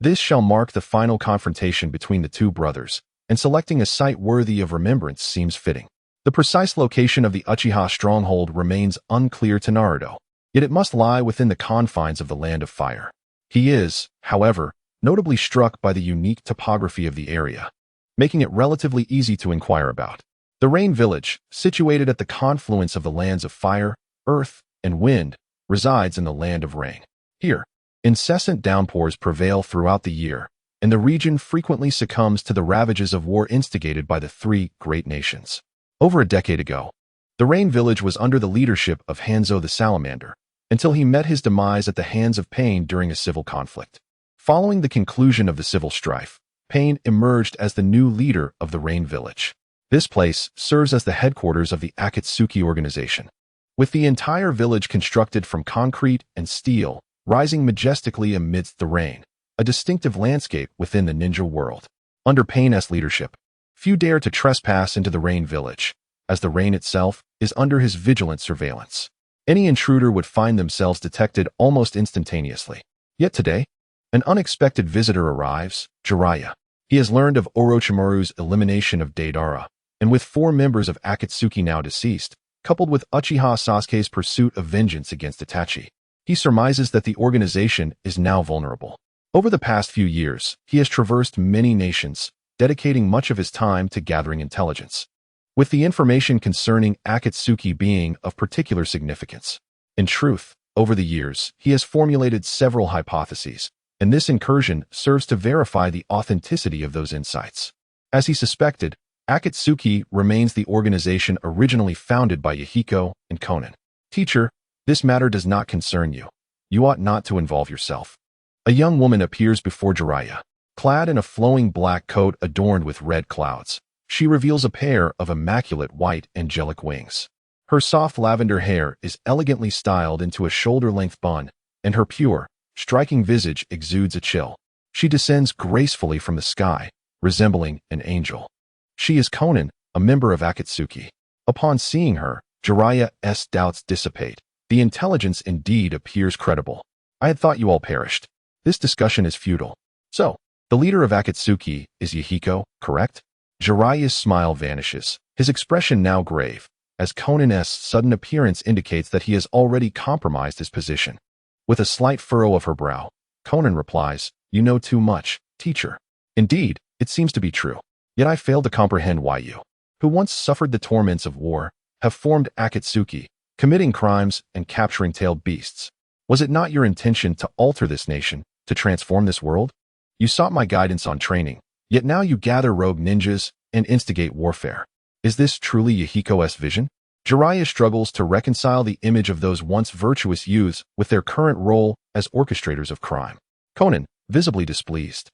this shall mark the final confrontation between the 2 brothers, and selecting a site worthy of remembrance seems fitting. The precise location of the Uchiha stronghold remains unclear to Naruto, yet it must lie within the confines of the Land of Fire. He is, however, notably struck by the unique topography of the area, making it relatively easy to inquire about. The Rain Village, situated at the confluence of the lands of fire, earth, and wind, resides in the Land of Rain. Here, incessant downpours prevail throughout the year, and the region frequently succumbs to the ravages of war instigated by the 3 great nations. Over a decade ago, the Rain Village was under the leadership of Hanzo the Salamander, until he met his demise at the hands of Pain during a civil conflict. Following the conclusion of the civil strife, Pain emerged as the new leader of the Rain Village. This place serves as the headquarters of the Akatsuki organization, with the entire village constructed from concrete and steel, rising majestically amidst the rain, a distinctive landscape within the ninja world. Under Pain's leadership, few dare to trespass into the Rain Village, as the rain itself is under his vigilant surveillance. Any intruder would find themselves detected almost instantaneously. Yet today, an unexpected visitor arrives, Jiraiya. He has learned of Orochimaru's elimination of Deidara, and with 4 members of Akatsuki now deceased, coupled with Uchiha Sasuke's pursuit of vengeance against Itachi, he surmises that the organization is now vulnerable. Over the past few years, he has traversed many nations, dedicating much of his time to gathering intelligence, with the information concerning Akatsuki being of particular significance. In truth, over the years, he has formulated several hypotheses, and this incursion serves to verify the authenticity of those insights. As he suspected, Akatsuki remains the organization originally founded by Yahiko and Konan. Teacher, this matter does not concern you. You ought not to involve yourself. A young woman appears before Jiraiya, clad in a flowing black coat adorned with red clouds. She reveals a pair of immaculate white angelic wings. Her soft lavender hair is elegantly styled into a shoulder-length bun, and her pure, striking visage exudes a chill. She descends gracefully from the sky, resembling an angel. She is Konan, a member of Akatsuki. Upon seeing her, Jiraiya's doubts dissipate. The intelligence indeed appears credible. I had thought you all perished. This discussion is futile. So, the leader of Akatsuki is Yahiko, correct? Jiraiya's smile vanishes, his expression now grave, as Konan's sudden appearance indicates that he has already compromised his position. With a slight furrow of her brow, Konan replies, "You know too much, teacher." Indeed, it seems to be true. Yet I fail to comprehend why you, who once suffered the torments of war, have formed Akatsuki, committing crimes and capturing tailed beasts. Was it not your intention to alter this nation, to transform this world? You sought my guidance on training, yet now you gather rogue ninjas and instigate warfare. Is this truly Yahiko's vision? Jiraiya struggles to reconcile the image of those once virtuous youths with their current role as orchestrators of crime. Konan, visibly displeased,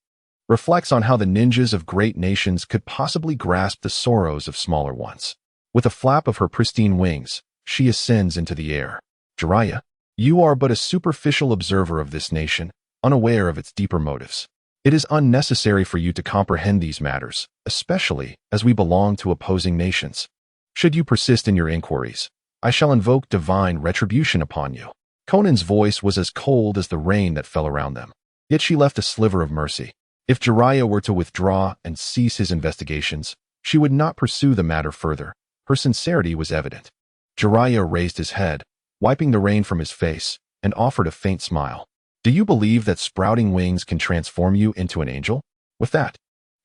reflects on how the ninjas of great nations could possibly grasp the sorrows of smaller ones. With a flap of her pristine wings, she ascends into the air. Jiraiya, you are but a superficial observer of this nation, unaware of its deeper motives. It is unnecessary for you to comprehend these matters, especially as we belong to opposing nations. Should you persist in your inquiries, I shall invoke divine retribution upon you. Konan's voice was as cold as the rain that fell around them, yet she left a sliver of mercy. If Jiraiya were to withdraw and cease his investigations, she would not pursue the matter further. Her sincerity was evident. Jiraiya raised his head, wiping the rain from his face, and offered a faint smile. Do you believe that sprouting wings can transform you into an angel? With that,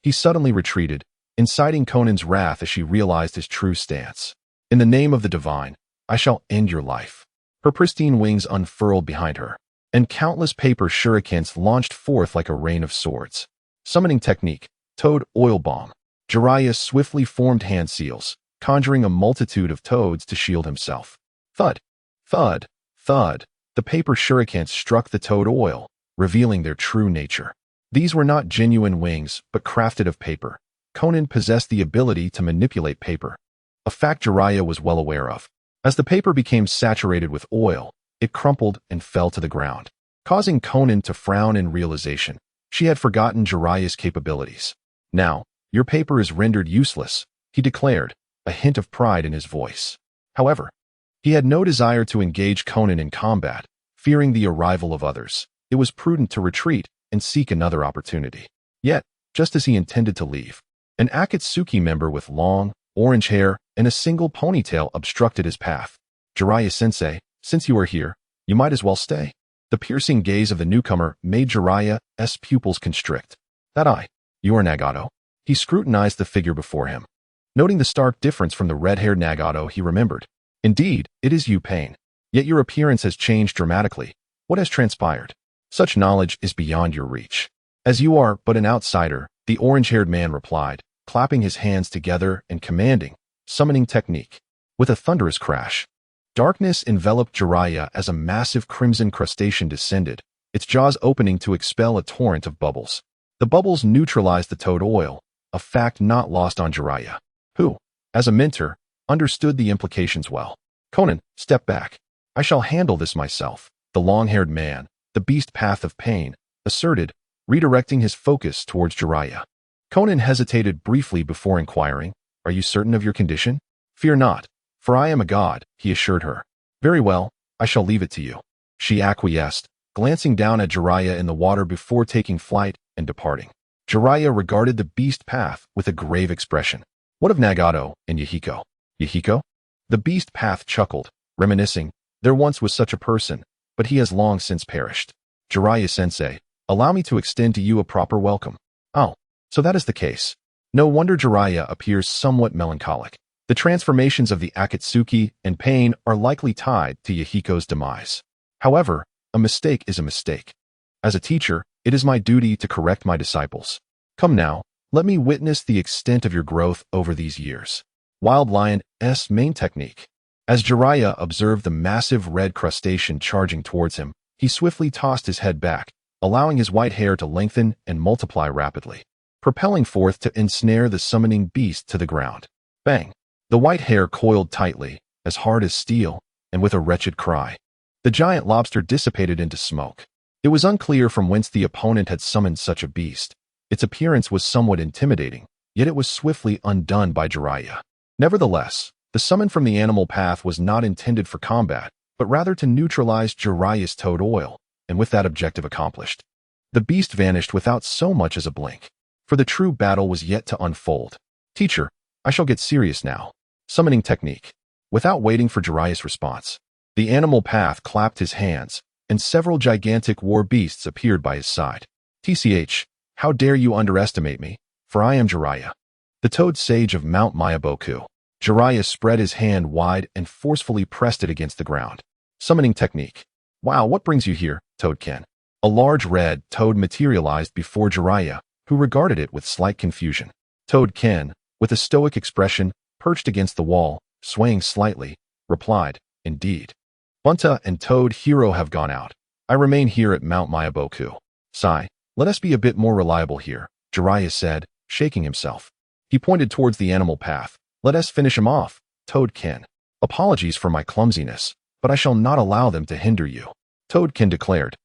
he suddenly retreated, inciting Konan's wrath as she realized his true stance. In the name of the divine, I shall end your life. Her pristine wings unfurled behind her, and countless paper shurikens launched forth like a rain of swords. Summoning technique, Toad Oil Bomb. Jiraiya swiftly formed hand seals, conjuring a multitude of toads to shield himself. Thud, thud, thud. The paper shurikens struck the toad oil, revealing their true nature. These were not genuine wings, but crafted of paper. Konan possessed the ability to manipulate paper, a fact Jiraiya was well aware of. As the paper became saturated with oil, it crumpled and fell to the ground, causing Konan to frown in realization. She had forgotten Jiraiya's capabilities. Now, your paper is rendered useless, he declared, a hint of pride in his voice. However, he had no desire to engage Konan in combat, fearing the arrival of others. It was prudent to retreat and seek another opportunity. Yet, just as he intended to leave, an Akatsuki member with long, orange hair and a single ponytail obstructed his path. Jiraiya-sensei, since you are here, you might as well stay. The piercing gaze of the newcomer made Jiraiya's pupils constrict. That eye, you are Nagato. He scrutinized the figure before him. Noting the stark difference from the red-haired Nagato, he remembered. Indeed, it is you, Pain. Yet your appearance has changed dramatically. What has transpired? Such knowledge is beyond your reach. As you are but an outsider, the orange-haired man replied, clapping his hands together and commanding, summoning technique. With a thunderous crash, darkness enveloped Jiraiya as a massive crimson crustacean descended, its jaws opening to expel a torrent of bubbles. The bubbles neutralized the toad oil, a fact not lost on Jiraiya, who, as a mentor, understood the implications well. Konan, step back. I shall handle this myself, the long-haired man, the beast path of pain, asserted, redirecting his focus towards Jiraiya. Konan hesitated briefly before inquiring, Are you certain of your condition? Fear not, for I am a god, he assured her. Very well, I shall leave it to you. She acquiesced, glancing down at Jiraiya in the water before taking flight and departing. Jiraiya regarded the beast path with a grave expression. What of Nagato and Yahiko? Yahiko? The beast path chuckled, reminiscing, there once was such a person, but he has long since perished. Jiraiya-sensei, allow me to extend to you a proper welcome. Oh, so that is the case. No wonder Jiraiya appears somewhat melancholic. The transformations of the Akatsuki and Pain are likely tied to Yahiko's demise. However, a mistake is a mistake. As a teacher, it is my duty to correct my disciples. Come now, Let me witness the extent of your growth over these years. Wild Lion's main technique. As Jiraiya observed the massive red crustacean charging towards him, he swiftly tossed his head back, allowing his white hair to lengthen and multiply rapidly, propelling forth to ensnare the summoning beast to the ground. Bang! The white hair coiled tightly, as hard as steel, and with a wretched cry, the giant lobster dissipated into smoke. It was unclear from whence the opponent had summoned such a beast. Its appearance was somewhat intimidating, yet it was swiftly undone by Jiraiya. Nevertheless, the summon from the animal path was not intended for combat, but rather to neutralize Jiraiya's toad oil, and with that objective accomplished, the beast vanished without so much as a blink. For the true battle was yet to unfold. Teacher, I shall get serious now. Summoning technique. Without waiting for Jiraiya's response, the animal path clapped his hands, and several gigantic war beasts appeared by his side. TCH, how dare you underestimate me, for I am Jiraiya, the toad sage of Mount Myaboku. Jiraiya spread his hand wide and forcefully pressed it against the ground. Summoning technique. Wow, what brings you here, Toadken? A large red toad materialized before Jiraiya, who regarded it with slight confusion. Toadken, with a stoic expression, perched against the wall, swaying slightly, replied, Indeed. Bunta and Toad Hero have gone out. I remain here at Mount Myaboku. Sigh, let us be a bit more reliable here, Jiraiya said, shaking himself. He pointed towards the animal path. Let us finish him off, Toadken. Apologies for my clumsiness, but I shall not allow them to hinder you, Toadken declared,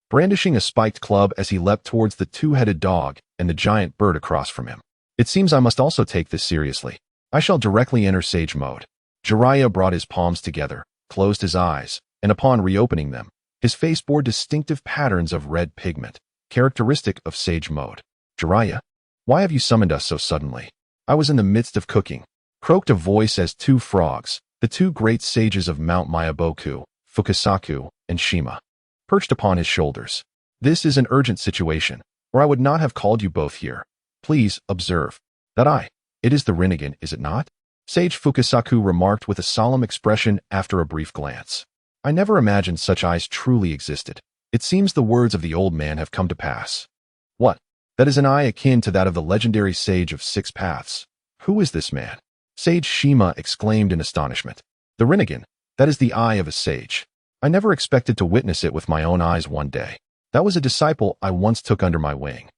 brandishing a spiked club as he leapt towards the two-headed dog and the giant bird across from him. It seems I must also take this seriously. I shall directly enter Sage mode. Jiraiya brought his palms together, closed his eyes, and upon reopening them, his face bore distinctive patterns of red pigment, characteristic of Sage mode. Jiraiya, why have you summoned us so suddenly? I was in the midst of cooking, croaked a voice as two frogs, the two great sages of Mount Myaboku, Fukasaku, and Shima, perched upon his shoulders. This is an urgent situation, or I would not have called you both here. Please observe that it is the Rinnegan, is it not? Sage Fukasaku remarked with a solemn expression after a brief glance. I never imagined such eyes truly existed. It seems the words of the old man have come to pass. What? That is an eye akin to that of the legendary sage of 6 paths. Who is this man? Sage Shima exclaimed in astonishment. The Rinnegan, that is the eye of a sage. I never expected to witness it with my own eyes one day. That was a disciple I once took under my wing.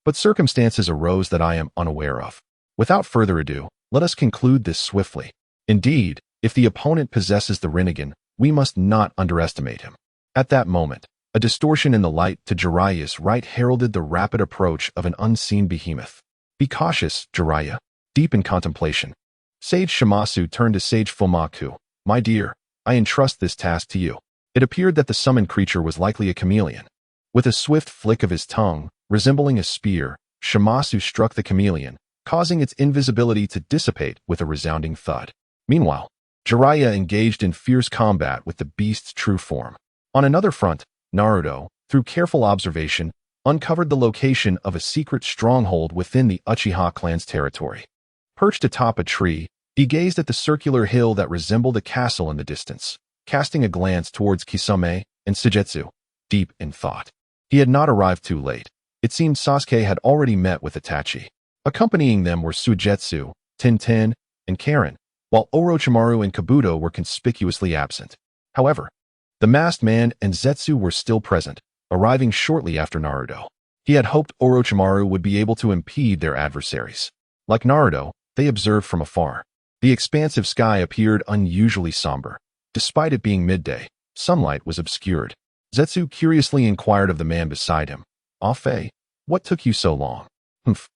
But circumstances arose that I am unaware of. Without further ado, let us conclude this swiftly. Indeed, if the opponent possesses the Rinnegan, we must not underestimate him. At that moment, a distortion in the light to Jiraiya's right heralded the rapid approach of an unseen behemoth. Be cautious, Jiraiya. Deep in contemplation, Sage Shimasu turned to Sage Fumaku. My dear, I entrust this task to you. It appeared that the summoned creature was likely a chameleon. With a swift flick of his tongue, resembling a spear, Shimasu struck the chameleon, causing its invisibility to dissipate with a resounding thud. Meanwhile, Jiraiya engaged in fierce combat with the beast's true form. On another front, Naruto, through careful observation, uncovered the location of a secret stronghold within the Uchiha clan's territory. Perched atop a tree, he gazed at the circular hill that resembled a castle in the distance, casting a glance towards Kisame and Shinjutsu, deep in thought. He had not arrived too late. It seemed Sasuke had already met with Itachi. Accompanying them were Suigetsu, Tintin, and Karen, while Orochimaru and Kabuto were conspicuously absent. However, the masked man and Zetsu were still present, arriving shortly after Naruto. He had hoped Orochimaru would be able to impede their adversaries. Like Naruto, they observed from afar. The expansive sky appeared unusually somber. Despite it being midday, sunlight was obscured. Zetsu curiously inquired of the man beside him. Ah Fei, what took you so long? Humph.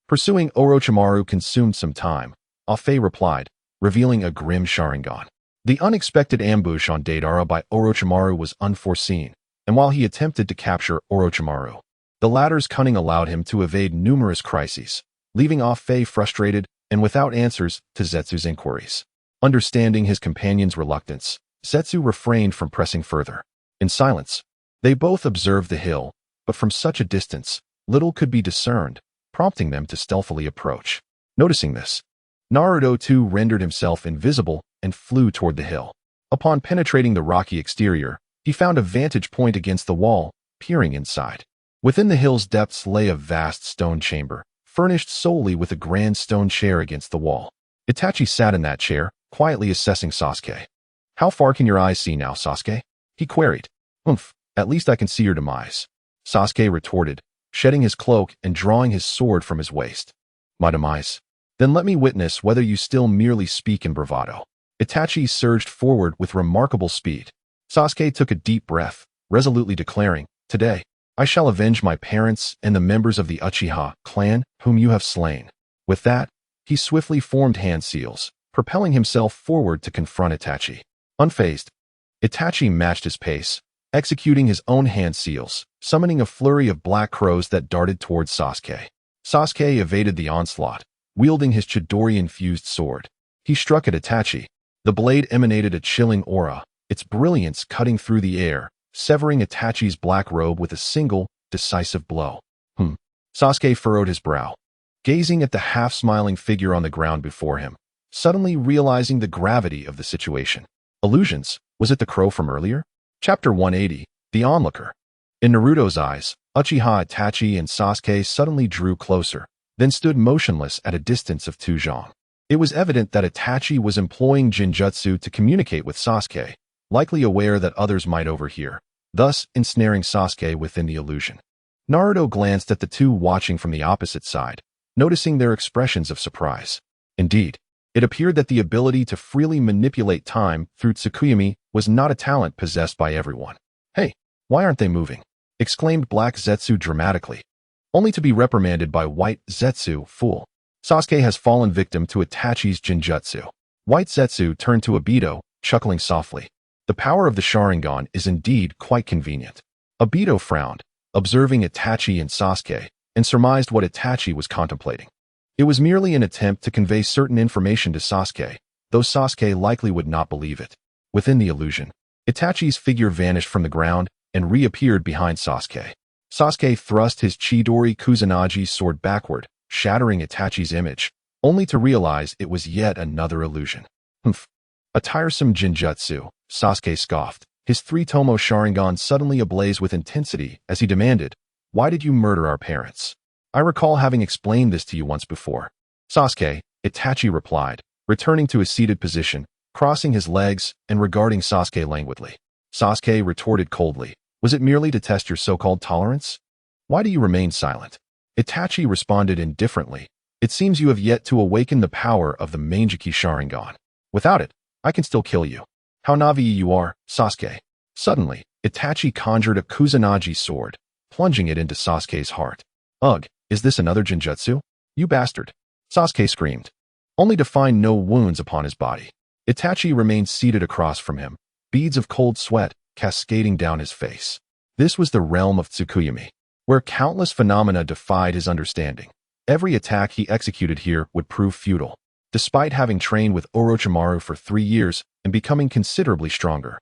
Pursuing Orochimaru consumed some time, Ah Fei replied, revealing a grim Sharingan. The unexpected ambush on Deidara by Orochimaru was unforeseen, and while he attempted to capture Orochimaru, the latter's cunning allowed him to evade numerous crises, leaving Ah Fei frustrated and without answers to Zetsu's inquiries. Understanding his companion's reluctance, Zetsu refrained from pressing further. In silence, they both observed the hill, but from such a distance, little could be discerned, prompting them to stealthily approach. Noticing this, Naruto too rendered himself invisible and flew toward the hill. Upon penetrating the rocky exterior, he found a vantage point against the wall, peering inside. Within the hill's depths lay a vast stone chamber, furnished solely with a grand stone chair against the wall. Itachi sat in that chair, quietly assessing Sasuke. "How far can your eyes see now, Sasuke?" he queried. "Oomph, at least I can see your demise," Sasuke retorted, shedding his cloak and drawing his sword from his waist. "My demise? Then let me witness whether you still merely speak in bravado." Itachi surged forward with remarkable speed. Sasuke took a deep breath, resolutely declaring, "Today, I shall avenge my parents and the members of the Uchiha clan whom you have slain." With that, he swiftly formed hand seals, propelling himself forward to confront Itachi. Unfazed, Itachi matched his pace, executing his own hand seals, summoning a flurry of black crows that darted towards Sasuke. Sasuke evaded the onslaught, wielding his Chidori-infused sword. He struck at Itachi. The blade emanated a chilling aura, its brilliance cutting through the air, severing Itachi's black robe with a single, decisive blow. Sasuke furrowed his brow, gazing at the half-smiling figure on the ground before him, suddenly realizing the gravity of the situation. Illusions? Was it the crow from earlier? Chapter 180, The Onlooker. In Naruto's eyes, Uchiha Itachi and Sasuke suddenly drew closer, then stood motionless at a distance of 2 zhang. It was evident that Itachi was employing Jinjutsu to communicate with Sasuke, likely aware that others might overhear, thus ensnaring Sasuke within the illusion. Naruto glanced at the two watching from the opposite side, noticing their expressions of surprise. Indeed, it appeared that the ability to freely manipulate time through Tsukuyomi was not a talent possessed by everyone. "Hey, why aren't they moving?" exclaimed Black Zetsu dramatically, only to be reprimanded by White Zetsu, "Fool. Sasuke has fallen victim to Itachi's Jinjutsu." White Zetsu turned to Obito, chuckling softly. "The power of the Sharingan is indeed quite convenient." Obito frowned, observing Itachi and Sasuke, and surmised what Itachi was contemplating. It was merely an attempt to convey certain information to Sasuke, though Sasuke likely would not believe it. Within the illusion, Itachi's figure vanished from the ground and reappeared behind Sasuke. Sasuke thrust his Chidori Kusanagi sword backward, shattering Itachi's image, only to realize it was yet another illusion. "Humph. A tiresome Jinjutsu," Sasuke scoffed, his 3-tomo Sharingan suddenly ablaze with intensity as he demanded, "Why did you murder our parents? I recall having explained this to you once before." "Sasuke," Itachi replied, returning to his seated position, crossing his legs and regarding Sasuke languidly. Sasuke retorted coldly, "Was it merely to test your so-called tolerance? Why do you remain silent?" Itachi responded indifferently, "It seems you have yet to awaken the power of the Manjiki Sharingan. Without it, I can still kill you. How Navi you are, Sasuke." Suddenly, Itachi conjured a Kusanagi sword, plunging it into Sasuke's heart. "Ugh, is this another Jinjutsu? You bastard!" Sasuke screamed, only to find no wounds upon his body. Itachi remained seated across from him, beads of cold sweat cascading down his face. This was the realm of Tsukuyomi, where countless phenomena defied his understanding. Every attack he executed here would prove futile, despite having trained with Orochimaru for 3 years and becoming considerably stronger.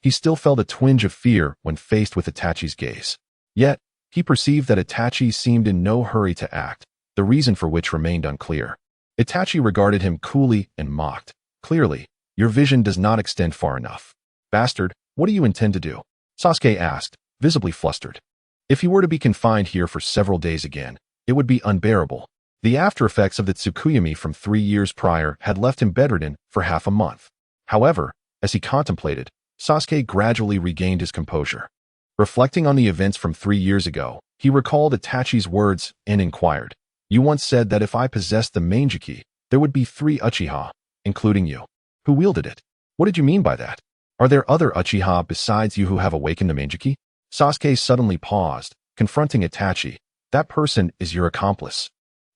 He still felt a twinge of fear when faced with Itachi's gaze. Yet, he perceived that Itachi seemed in no hurry to act, the reason for which remained unclear. Itachi regarded him coolly and mocked. "Clearly, your vision does not extend far enough. Bastard, what do you intend to do?" Sasuke asked, visibly flustered. If he were to be confined here for several days again, it would be unbearable. The after-effects of the Tsukuyomi from 3 years prior had left him bedridden for half a month. However, as he contemplated, Sasuke gradually regained his composure. Reflecting on the events from 3 years ago, he recalled Itachi's words and inquired, "You once said that if I possessed the Manjiki, there would be 3 Uchiha, including you. Who wielded it? What did you mean by that? Are there other Uchiha besides you who have awakened the Manjiki?" Sasuke suddenly paused, confronting Itachi. "That person is your accomplice,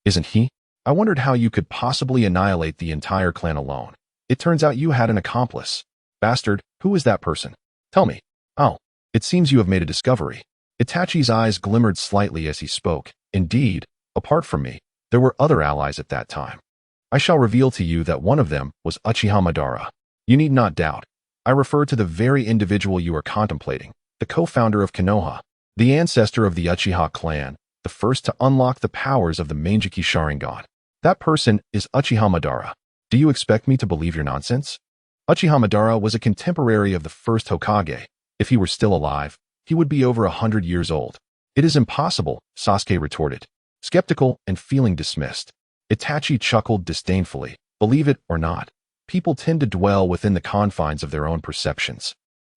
isn't he? I wondered how you could possibly annihilate the entire clan alone. It turns out you had an accomplice. Bastard, who is that person? Tell me." "Oh, it seems you have made a discovery." Itachi's eyes glimmered slightly as he spoke. "Indeed, apart from me, there were other allies at that time. I shall reveal to you that one of them was Uchiha Madara. You need not doubt. I refer to the very individual you are contemplating, the co-founder of Konoha, the ancestor of the Uchiha clan, the first to unlock the powers of the Manjiki Sharingan. That person is Uchiha Madara. Do you expect me to believe your nonsense?" Uchiha Madara was a contemporary of the first Hokage. If he were still alive, he would be over 100 years old. "It is impossible," Sasuke retorted. Skeptical and feeling dismissed, Itachi chuckled disdainfully. Believe it or not, people tend to dwell within the confines of their own perceptions.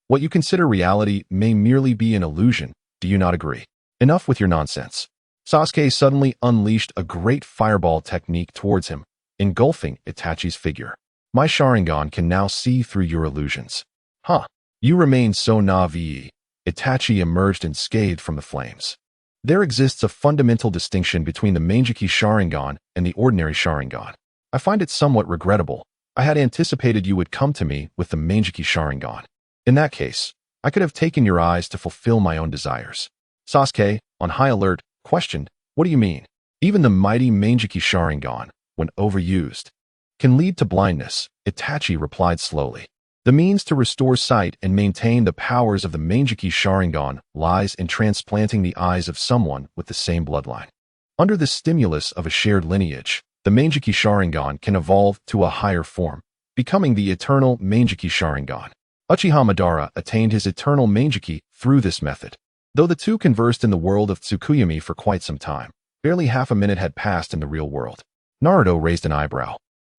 What you consider reality may merely be an illusion. Do you not agree? Enough with your nonsense. Sasuke suddenly unleashed a great fireball technique towards him, engulfing Itachi's figure. My Sharingan can now see through your illusions. Huh. You remain so naive. Itachi emerged unscathed from the flames. There exists a fundamental distinction between the Mangekyou Sharingan and the ordinary Sharingan. I find it somewhat regrettable. I had anticipated you would come to me with the Mangekyou Sharingan. In that case, I could have taken your eyes to fulfill my own desires. Sasuke, on high alert, questioned, what do you mean? Even the mighty Mangekyou Sharingan, when overused, can lead to blindness, Itachi replied slowly. The means to restore sight and maintain the powers of the Mangekyou Sharingan lies in transplanting the eyes of someone with the same bloodline. Under the stimulus of a shared lineage, the Mangekyou Sharingan can evolve to a higher form, becoming the eternal Mangekyou Sharingan. Uchiha Madara attained his eternal Mangekyou through this method. Though the two conversed in the world of Tsukuyomi for quite some time, barely half a minute had passed in the real world. Naruto raised an eyebrow,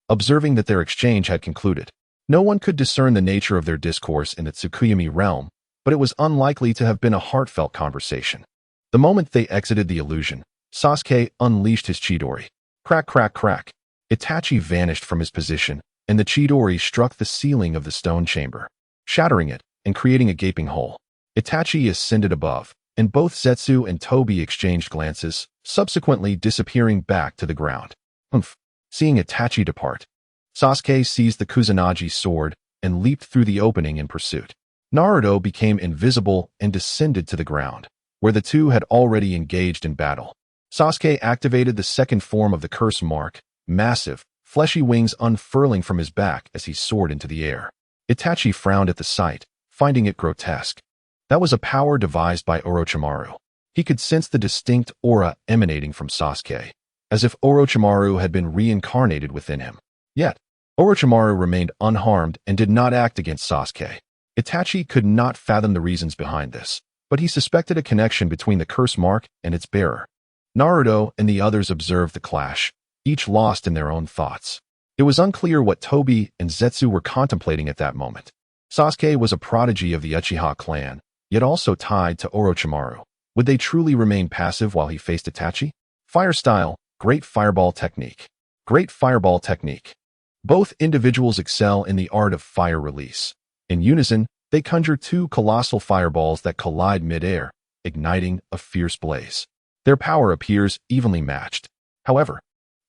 observing that their exchange had concluded. No one could discern the nature of their discourse in the Tsukuyomi realm, but it was unlikely to have been a heartfelt conversation. The moment they exited the illusion, Sasuke unleashed his Chidori. Crack, crack, crack. Itachi vanished from his position, and the Chidori struck the ceiling of the stone chamber, shattering it and creating a gaping hole. Itachi ascended above, and both Zetsu and Tobi exchanged glances, subsequently disappearing back to the ground. Seeing Itachi depart, Sasuke seized the Kusanagi sword and leaped through the opening in pursuit. Naruto became invisible and descended to the ground, where the two had already engaged in battle. Sasuke activated the second form of the curse mark, massive, fleshy wings unfurling from his back as he soared into the air. Itachi frowned at the sight, finding it grotesque. That was a power devised by Orochimaru. He could sense the distinct aura emanating from Sasuke, as if Orochimaru had been reincarnated within him. Yet, Orochimaru remained unharmed and did not act against Sasuke. Itachi could not fathom the reasons behind this, but he suspected a connection between the curse mark and its bearer. Naruto and the others observed the clash, each lost in their own thoughts. It was unclear what Tobi and Zetsu were contemplating at that moment. Sasuke was a prodigy of the Uchiha clan, yet also tied to Orochimaru. Would they truly remain passive while he faced Itachi? Fire style, great fireball technique. Great fireball technique. Both individuals excel in the art of fire release. In unison, they conjure two colossal fireballs that collide mid-air, igniting a fierce blaze. Their power appears evenly matched. However,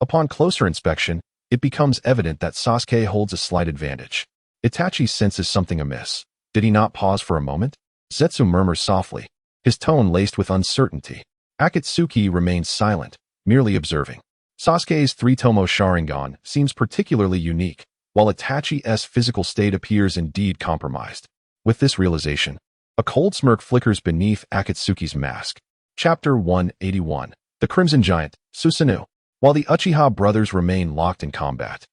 upon closer inspection, it becomes evident that Sasuke holds a slight advantage. Itachi senses something amiss. Did he not pause for a moment? Zetsu murmurs softly, his tone laced with uncertainty. Akatsuki remains silent, merely observing. Sasuke's three-tomo Sharingan seems particularly unique, while Itachi's physical state appears indeed compromised. With this realization, a cold smirk flickers beneath Akatsuki's mask. Chapter 181. The Crimson Giant, Susanoo. While the Uchiha brothers remain locked in combat,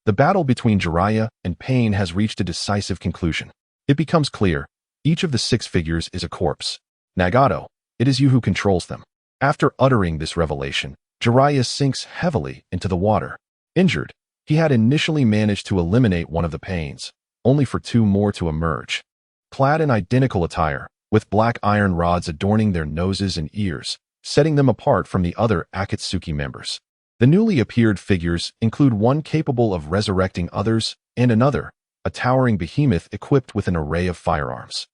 the battle between Jiraiya and Pain has reached a decisive conclusion. It becomes clear, each of the six figures is a corpse. Nagato, it is you who controls them. After uttering this revelation, Jiraiya sinks heavily into the water. Injured, he had initially managed to eliminate one of the Pains, only for two more to emerge. Clad in identical attire, with black iron rods adorning their noses and ears, setting them apart from the other Akatsuki members. The newly appeared figures include one capable of resurrecting others, and another, a towering behemoth equipped with an array of firearms.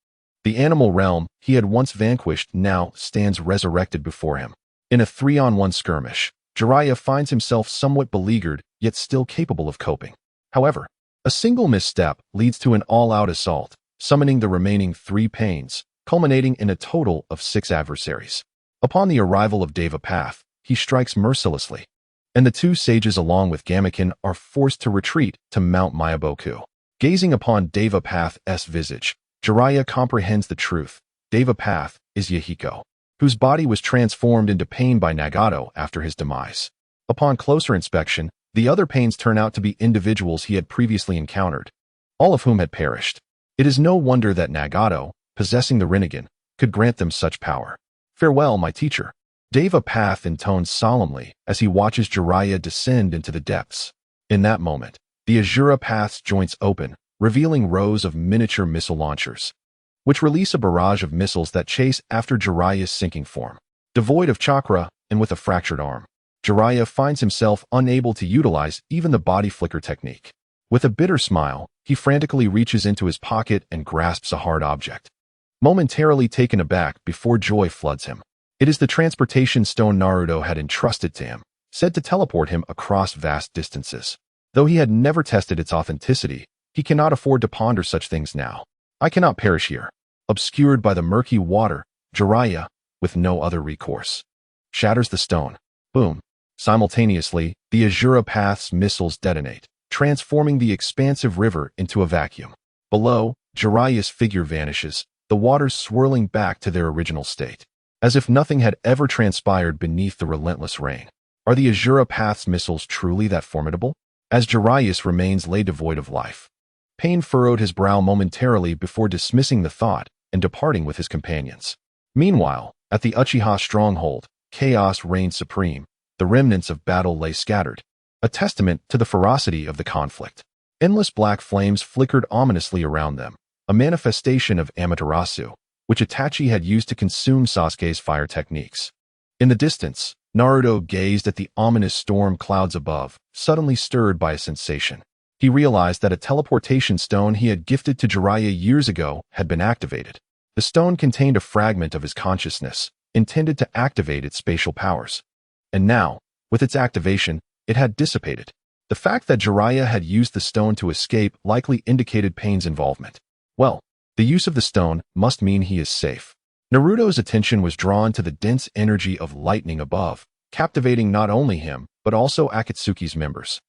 The animal realm he had once vanquished now stands resurrected before him. In a 3-on-1 skirmish, Jiraiya finds himself somewhat beleaguered, yet still capable of coping. However, a single misstep leads to an all-out assault, summoning the remaining 3 Pains, culminating in a total of 6 adversaries. Upon the arrival of Devapath, he strikes mercilessly, and the 2 sages along with Gamaken are forced to retreat to Mount Myaboku. Gazing upon Devapath's visage, Jiraiya comprehends the truth. Devapath is Yahiko, whose body was transformed into Pain by Nagato after his demise. Upon closer inspection, the other Pains turn out to be individuals he had previously encountered, all of whom had perished. It is no wonder that Nagato, possessing the Rinnegan, could grant them such power. Farewell, my teacher. Deva Path intones solemnly as he watches Jiraiya descend into the depths. In that moment, the Azura Path's joints open, revealing rows of miniature missile launchers, which release a barrage of missiles that chase after Jiraiya's sinking form. Devoid of chakra and with a fractured arm, Jiraiya finds himself unable to utilize even the body flicker technique. With a bitter smile, he frantically reaches into his pocket and grasps a hard object, momentarily taken aback before joy floods him. It is the transportation stone Naruto had entrusted to him, said to teleport him across vast distances. Though he had never tested its authenticity, he cannot afford to ponder such things now. I cannot perish here. Obscured by the murky water, Jiraiya, with no other recourse, shatters the stone. Boom. Simultaneously, the Azura Path's missiles detonate, transforming the expansive river into a vacuum. Below, Jiraiya's figure vanishes, the waters swirling back to their original state, as if nothing had ever transpired beneath the relentless rain. Are the Azura Path's missiles truly that formidable? As Jiraiya's remains lay devoid of life, pain furrowed his brow momentarily before dismissing the thought and departing with his companions. Meanwhile, at the Uchiha stronghold, chaos reigned supreme. The remnants of battle lay scattered, a testament to the ferocity of the conflict. Endless black flames flickered ominously around them, a manifestation of Amaterasu, which Itachi had used to consume Sasuke's fire techniques. In the distance, Naruto gazed at the ominous storm clouds above, suddenly stirred by a sensation. He realized that a teleportation stone he had gifted to Jiraiya years ago had been activated. The stone contained a fragment of his consciousness, intended to activate its spatial powers. And now, with its activation, it had dissipated. The fact that Jiraiya had used the stone to escape likely indicated Pain's involvement. Well, the use of the stone must mean he is safe. Naruto's attention was drawn to the dense energy of lightning above, captivating not only him, but also Akatsuki's members,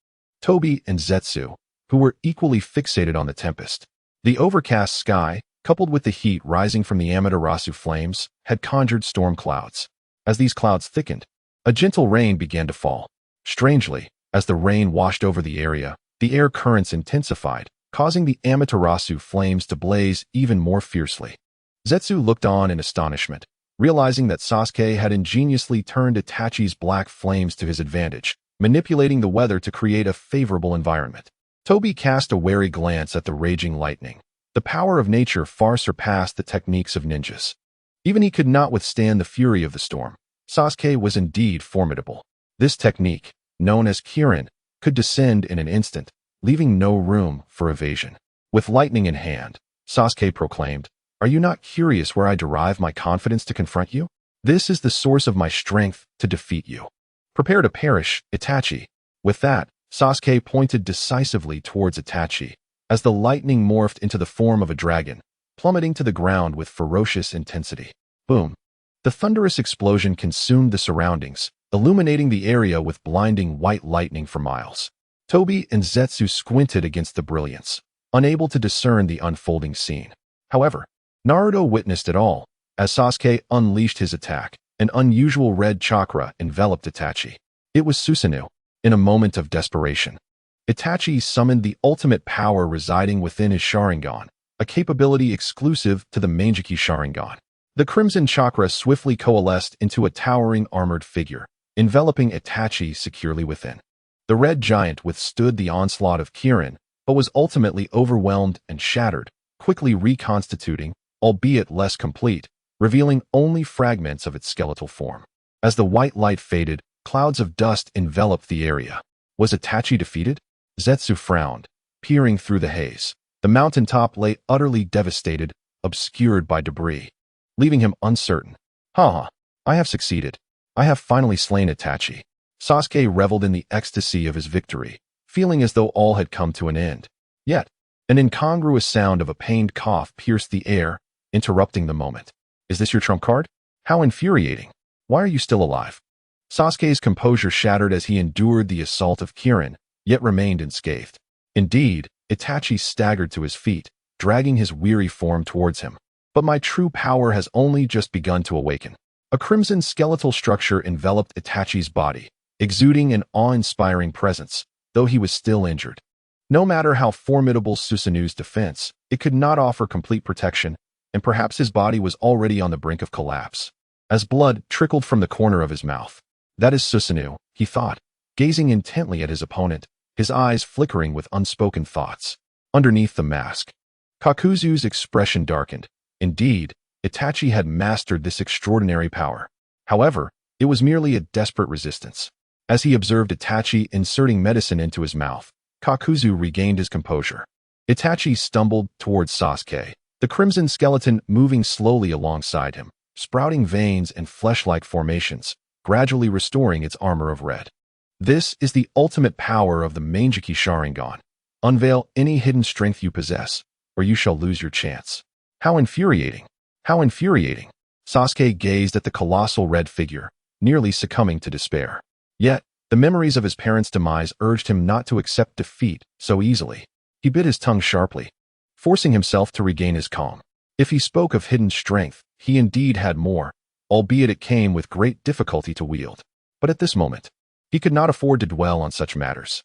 Tobi and Zetsu, who were equally fixated on the tempest. The overcast sky, coupled with the heat rising from the Amaterasu flames, had conjured storm clouds. As these clouds thickened, a gentle rain began to fall. Strangely, as the rain washed over the area, the air currents intensified, causing the Amaterasu flames to blaze even more fiercely. Zetsu looked on in astonishment, realizing that Sasuke had ingeniously turned Itachi's black flames to his advantage, manipulating the weather to create a favorable environment. Tobi cast a wary glance at the raging lightning. The power of nature far surpassed the techniques of ninjas. Even he could not withstand the fury of the storm. Sasuke was indeed formidable. This technique, known as Kirin, could descend in an instant, leaving no room for evasion. With lightning in hand, Sasuke proclaimed, "Are you not curious where I derive my confidence to confront you? This is the source of my strength to defeat you. Prepare to perish, Itachi." With that, Sasuke pointed decisively towards Itachi, as the lightning morphed into the form of a dragon, plummeting to the ground with ferocious intensity. Boom! The thunderous explosion consumed the surroundings, illuminating the area with blinding white lightning for miles. Tobi and Zetsu squinted against the brilliance, unable to discern the unfolding scene. However, Naruto witnessed it all, as Sasuke unleashed his attack. An unusual red chakra enveloped Itachi. It was Susanoo. In a moment of desperation, Itachi summoned the ultimate power residing within his Sharingan, a capability exclusive to the Manjiki Sharingan. The crimson chakra swiftly coalesced into a towering armored figure, enveloping Itachi securely within. The red giant withstood the onslaught of Kirin, but was ultimately overwhelmed and shattered, quickly reconstituting, albeit less complete, revealing only fragments of its skeletal form. As the white light faded, clouds of dust enveloped the area. Was Itachi defeated? Zetsu frowned, peering through the haze. The mountaintop lay utterly devastated, obscured by debris, leaving him uncertain. I have succeeded. I have finally slain Itachi. Sasuke reveled in the ecstasy of his victory, feeling as though all had come to an end. Yet, an incongruous sound of a pained cough pierced the air, interrupting the moment. Is this your trump card? How infuriating. Why are you still alive? Sasuke's composure shattered as he endured the assault of Kirin, yet remained unscathed. Indeed, Itachi staggered to his feet, dragging his weary form towards him. But my true power has only just begun to awaken. A crimson skeletal structure enveloped Itachi's body, exuding an awe-inspiring presence, though he was still injured. No matter how formidable Susanoo's defense, it could not offer complete protection, and perhaps his body was already on the brink of collapse. as blood trickled from the corner of his mouth. That is Susanoo, he thought, gazing intently at his opponent, his eyes flickering with unspoken thoughts. Underneath the mask, Kakuzu's expression darkened. Indeed, Itachi had mastered this extraordinary power. However, it was merely a desperate resistance. As he observed Itachi inserting medicine into his mouth, Kakuzu regained his composure. Itachi stumbled towards Sasuke, the crimson skeleton moving slowly alongside him, sprouting veins and flesh-like formations, gradually restoring its armor of red. This is the ultimate power of the Manjiki Sharingan. Unveil any hidden strength you possess, or you shall lose your chance. How infuriating! How infuriating! Sasuke gazed at the colossal red figure, nearly succumbing to despair. Yet, the memories of his parents' demise urged him not to accept defeat so easily. He bit his tongue sharply, forcing himself to regain his calm. If he spoke of hidden strength, he indeed had more, albeit it came with great difficulty to wield. But at this moment, he could not afford to dwell on such matters.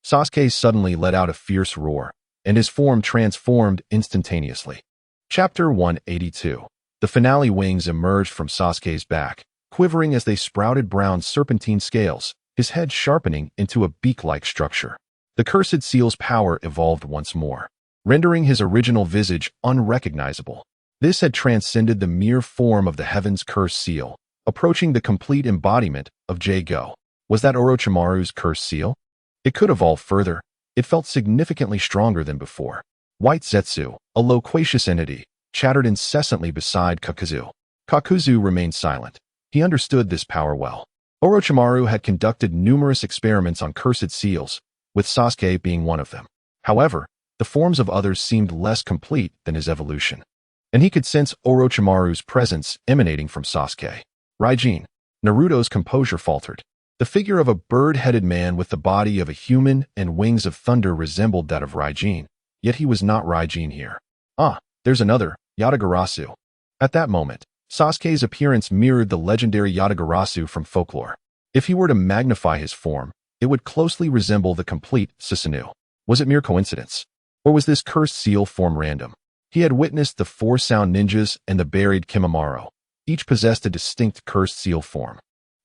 Sasuke suddenly let out a fierce roar, and his form transformed instantaneously. Chapter 182. The finale wings emerged from Sasuke's back, quivering as they sprouted brown serpentine scales, his head sharpening into a beak-like structure. The cursed seal's power evolved once more, rendering his original visage unrecognizable. This had transcended the mere form of the Heaven's Cursed Seal, approaching the complete embodiment of J-Go. Was that Orochimaru's cursed seal? It could evolve further. It felt significantly stronger than before. White Zetsu, a loquacious entity, chattered incessantly beside Kakuzu. Kakuzu remained silent. He understood this power well. Orochimaru had conducted numerous experiments on cursed seals, with Sasuke being one of them. However, the forms of others seemed less complete than his evolution, and he could sense Orochimaru's presence emanating from Sasuke. Raijin. Naruto's composure faltered. The figure of a bird-headed man with the body of a human and wings of thunder resembled that of Raijin, yet he was not Raijin here. There's another, Yatagarasu. At that moment, Sasuke's appearance mirrored the legendary Yatagarasu from folklore. If he were to magnify his form, it would closely resemble the complete Susanoo. Was it mere coincidence? Or was this cursed seal form random? He had witnessed the four sound ninjas and the buried Kimimaro. Each possessed a distinct cursed seal form.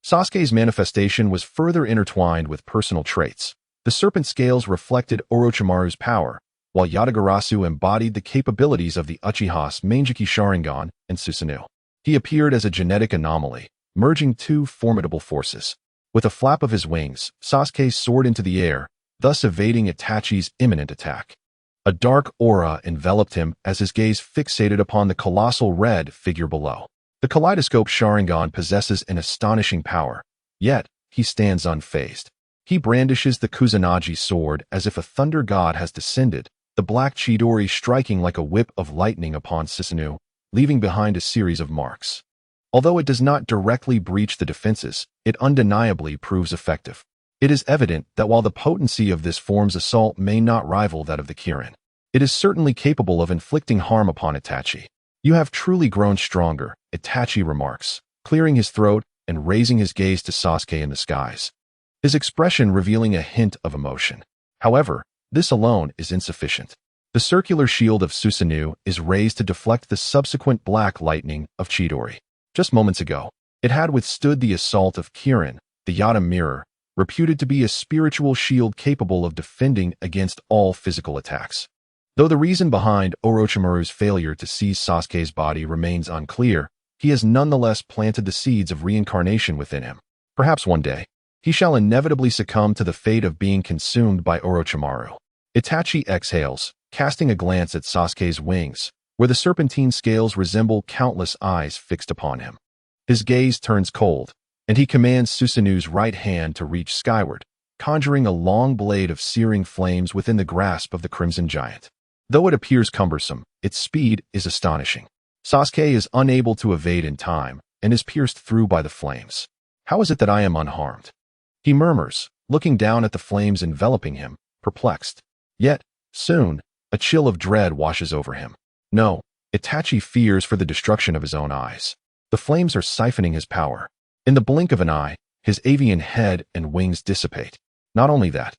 Sasuke's manifestation was further intertwined with personal traits. The serpent scales reflected Orochimaru's power, while Yatagarasu embodied the capabilities of the Uchiha's Manjiki Sharingan and Susanoo. He appeared as a genetic anomaly, merging two formidable forces. With a flap of his wings, Sasuke soared into the air, thus evading Itachi's imminent attack. A dark aura enveloped him as his gaze fixated upon the colossal red figure below. The Kaleidoscope Sharingan possesses an astonishing power, yet he stands unfazed. He brandishes the Kusanagi sword as if a thunder god has descended, the black Chidori striking like a whip of lightning upon Susanoo, leaving behind a series of marks. Although it does not directly breach the defenses, it undeniably proves effective. It is evident that while the potency of this form's assault may not rival that of the Kirin, it is certainly capable of inflicting harm upon Itachi. You have truly grown stronger, Itachi remarks, clearing his throat and raising his gaze to Sasuke in the skies, his expression revealing a hint of emotion. However, this alone is insufficient. The circular shield of Susanoo is raised to deflect the subsequent black lightning of Chidori. Just moments ago, it had withstood the assault of Kirin, the Yata mirror, reputed to be a spiritual shield capable of defending against all physical attacks. Though the reason behind Orochimaru's failure to seize Sasuke's body remains unclear, he has nonetheless planted the seeds of reincarnation within him. Perhaps one day, he shall inevitably succumb to the fate of being consumed by Orochimaru. Itachi exhales, casting a glance at Sasuke's wings, where the serpentine scales resemble countless eyes fixed upon him. His gaze turns cold, and he commands Susanoo's right hand to reach skyward, conjuring a long blade of searing flames within the grasp of the Crimson Giant. Though it appears cumbersome, its speed is astonishing. Sasuke is unable to evade in time and is pierced through by the flames. How is it that I am unharmed? He murmurs, looking down at the flames enveloping him, perplexed. Yet, soon, a chill of dread washes over him. No, Itachi fears for the destruction of his own eyes. The flames are siphoning his power. In the blink of an eye, his avian head and wings dissipate. Not only that,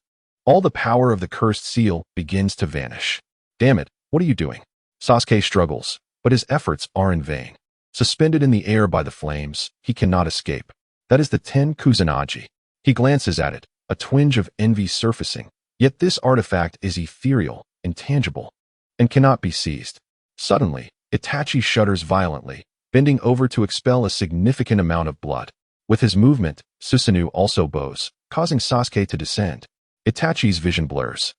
all the power of the cursed seal begins to vanish. Damn it, what are you doing? Sasuke struggles, but his efforts are in vain. Suspended in the air by the flames, he cannot escape. That is the Ten Kusanagi. He glances at it, a twinge of envy surfacing. Yet this artifact is ethereal, intangible, and cannot be seized. Suddenly, Itachi shudders violently, bending over to expel a significant amount of blood. With his movement, Susanoo also bows, causing Sasuke to descend. Itachi's vision blurs.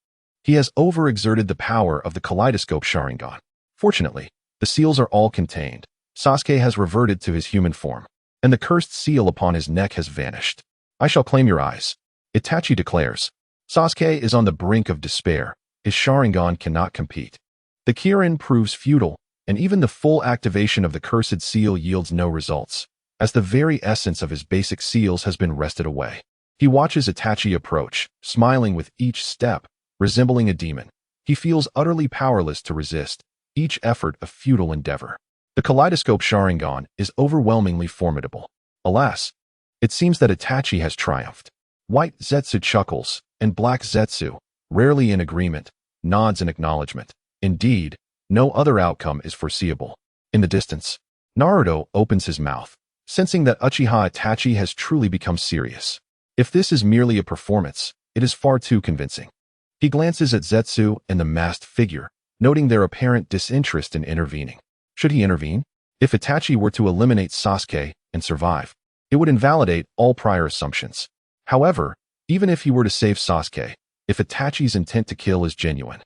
He has overexerted the power of the kaleidoscope Sharingan. Fortunately, the seals are all contained. Sasuke has reverted to his human form, and the cursed seal upon his neck has vanished. I shall claim your eyes, Itachi declares. Sasuke is on the brink of despair. His Sharingan cannot compete. The Kirin proves futile, and even the full activation of the cursed seal yields no results, as the very essence of his basic seals has been wrested away. He watches Itachi approach, smiling with each step, resembling a demon. He feels utterly powerless to resist, each effort a futile endeavor. The kaleidoscope Sharingan is overwhelmingly formidable. Alas, it seems that Itachi has triumphed. White Zetsu chuckles, and Black Zetsu, rarely in agreement, nods in acknowledgement. Indeed, no other outcome is foreseeable. In the distance, Naruto opens his mouth, sensing that Uchiha Itachi has truly become serious. If this is merely a performance, it is far too convincing. He glances at Zetsu and the masked figure, noting their apparent disinterest in intervening. Should he intervene? If Itachi were to eliminate Sasuke and survive, it would invalidate all prior assumptions. However, even if he were to save Sasuke, if Itachi's intent to kill is genuine,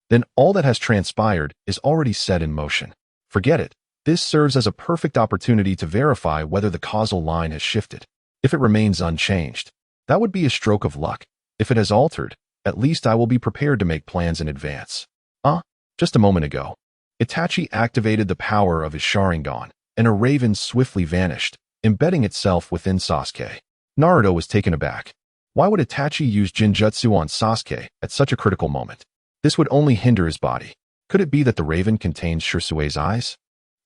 then all that has transpired is already set in motion. Forget it. This serves as a perfect opportunity to verify whether the causal line has shifted. If it remains unchanged, that would be a stroke of luck. If it has altered, at least I will be prepared to make plans in advance. Just a moment ago, Itachi activated the power of his Sharingan, and a raven swiftly vanished, embedding itself within Sasuke. Naruto was taken aback. Why would Itachi use Jinjutsu on Sasuke at such a critical moment? This would only hinder his body. Could it be that the raven contains Shinsue's eyes?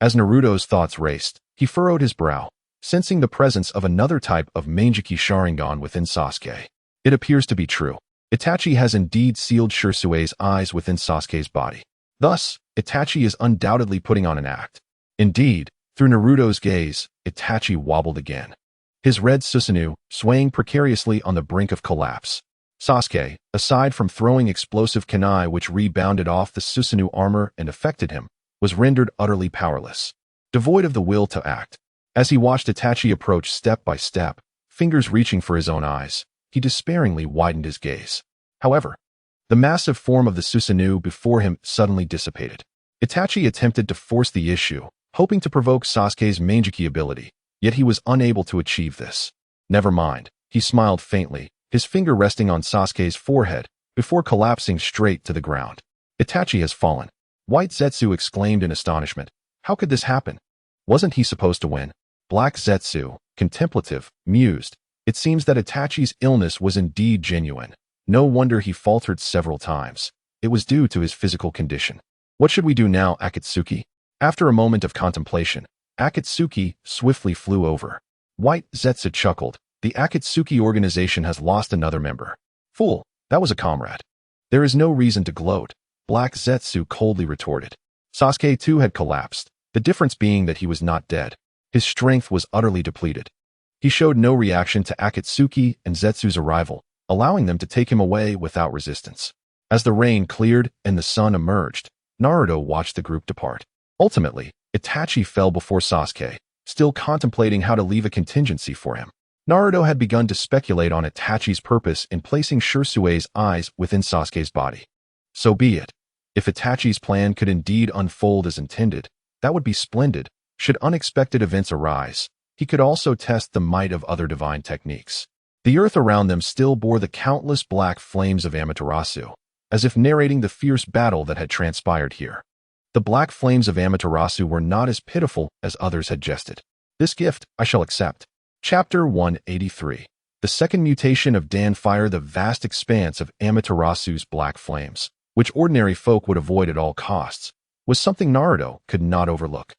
As Naruto's thoughts raced, he furrowed his brow, sensing the presence of another type of Manjiki Sharingan within Sasuke. It appears to be true. Itachi has indeed sealed Shinsue's eyes within Sasuke's body. Thus, Itachi is undoubtedly putting on an act. Indeed, through Naruto's gaze, Itachi wobbled again, his red Susanoo swaying precariously on the brink of collapse. Sasuke, aside from throwing explosive kunai which rebounded off the Susanoo armor and affected him, was rendered utterly powerless, devoid of the will to act. As he watched Itachi approach step by step, fingers reaching for his own eyes, he despairingly widened his gaze. However, the massive form of the Susanoo before him suddenly dissipated. Itachi attempted to force the issue, hoping to provoke Sasuke's Manjiki ability, yet he was unable to achieve this. Never mind, he smiled faintly, his finger resting on Sasuke's forehead, before collapsing straight to the ground. Itachi has fallen. White Zetsu exclaimed in astonishment. How could this happen? Wasn't he supposed to win? Black Zetsu, contemplative, mused. It seems that Itachi's illness was indeed genuine. No wonder he faltered several times. It was due to his physical condition. What should we do now, Akatsuki? After a moment of contemplation, Akatsuki swiftly flew over. White Zetsu chuckled. The Akatsuki organization has lost another member. Fool, that was a comrade. There is no reason to gloat, Black Zetsu coldly retorted. Sasuke too had collapsed, the difference being that he was not dead. His strength was utterly depleted. He showed no reaction to Akatsuki and Zetsu's arrival, allowing them to take him away without resistance. As the rain cleared and the sun emerged, Naruto watched the group depart. Ultimately, Itachi fell before Sasuke, still contemplating how to leave a contingency for him. Naruto had begun to speculate on Itachi's purpose in placing Shinsue's eyes within Sasuke's body. So be it. If Itachi's plan could indeed unfold as intended, that would be splendid. Should unexpected events arise, he could also test the might of other divine techniques. The earth around them still bore the countless black flames of Amaterasu, as if narrating the fierce battle that had transpired here. The black flames of Amaterasu were not as pitiful as others had jested. This gift I shall accept. Chapter 183. The second mutation of Danfire. The vast expanse of Amaterasu's black flames, which ordinary folk would avoid at all costs, was something Naruto could not overlook.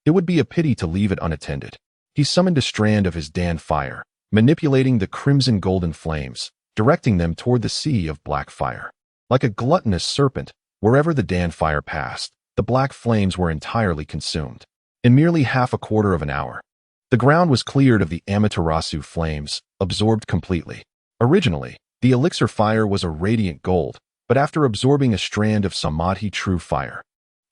It would be a pity to leave it unattended. He summoned a strand of his Danfire, manipulating the crimson golden flames, directing them toward the sea of black fire. Like a gluttonous serpent, wherever the Danfire passed, the black flames were entirely consumed. in merely half a quarter of an hour. The ground was cleared of the Amaterasu flames, absorbed completely. Originally, the elixir fire was a radiant gold, but after absorbing a strand of Samadhi true fire,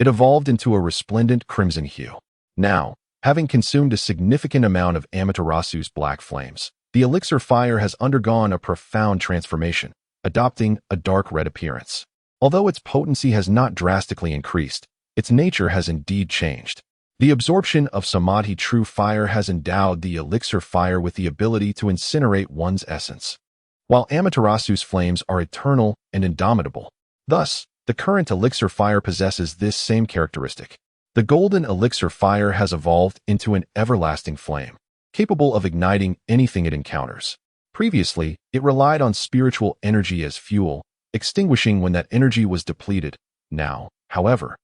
it evolved into a resplendent crimson hue. Now, having consumed a significant amount of Amaterasu's black flames, the elixir fire has undergone a profound transformation, adopting a dark red appearance. Although its potency has not drastically increased, its nature has indeed changed. The absorption of Samadhi true fire has endowed the elixir fire with the ability to incinerate one's essence. While Amaterasu's flames are eternal and indomitable, thus, the current elixir fire possesses this same characteristic. The golden elixir fire has evolved into an everlasting flame, capable of igniting anything it encounters. Previously, it relied on spiritual energy as fuel, extinguishing when that energy was depleted. Now, however,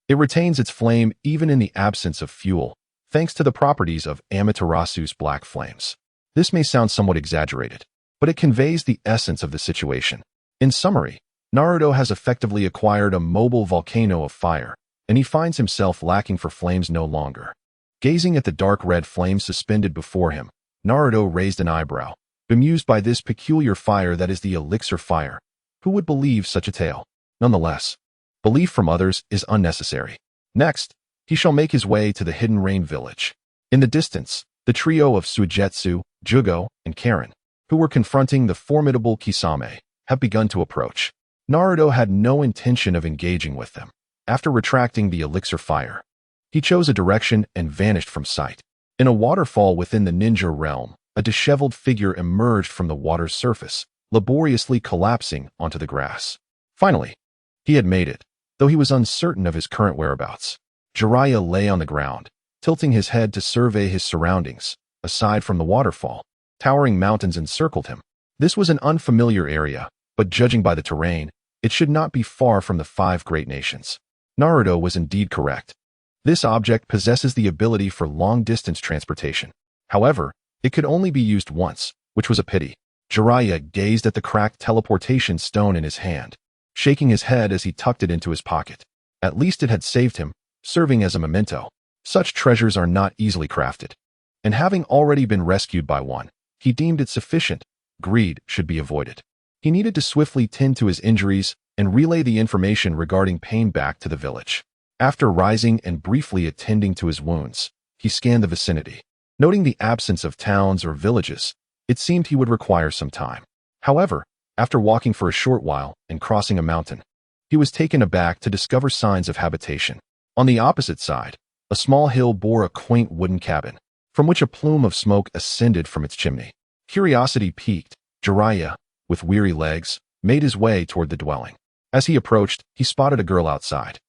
it retains its flame even in the absence of fuel, thanks to the properties of Amaterasu's black flames. This may sound somewhat exaggerated, but it conveys the essence of the situation. In summary, Naruto has effectively acquired a mobile volcano of fire, and he finds himself lacking for flames no longer. Gazing at the dark red flame suspended before him, Naruto raised an eyebrow, bemused by this peculiar fire that is the elixir fire. Who would believe such a tale? Nonetheless, belief from others is unnecessary. Next, he shall make his way to the Hidden Rain village. In the distance, the trio of Suigetsu, Jugo, and Karen, who were confronting the formidable Kisame, have begun to approach. Naruto had no intention of engaging with them. After retracting the elixir fire, he chose a direction and vanished from sight. In a waterfall within the ninja realm, a disheveled figure emerged from the water's surface, laboriously collapsing onto the grass. Finally, he had made it, though he was uncertain of his current whereabouts. Jiraiya lay on the ground, tilting his head to survey his surroundings. Aside from the waterfall, towering mountains encircled him. This was an unfamiliar area, but judging by the terrain, it should not be far from the 5 great nations. Naruto was indeed correct. This object possesses the ability for long-distance transportation. However, it could only be used once, which was a pity. Jiraiya gazed at the cracked teleportation stone in his hand, shaking his head as he tucked it into his pocket. At least it had saved him, serving as a memento. Such treasures are not easily crafted. And having already been rescued by one, he deemed it sufficient. Greed should be avoided. He needed to swiftly tend to his injuries and relay the information regarding pain back to the village. After rising and briefly attending to his wounds, he scanned the vicinity. Noting the absence of towns or villages, it seemed he would require some time. However, after walking for a short while and crossing a mountain, he was taken aback to discover signs of habitation. On the opposite side, a small hill bore a quaint wooden cabin, from which a plume of smoke ascended from its chimney. Curiosity piqued, Jiraiya, with weary legs, made his way toward the dwelling. As he approached, he spotted a girl outside.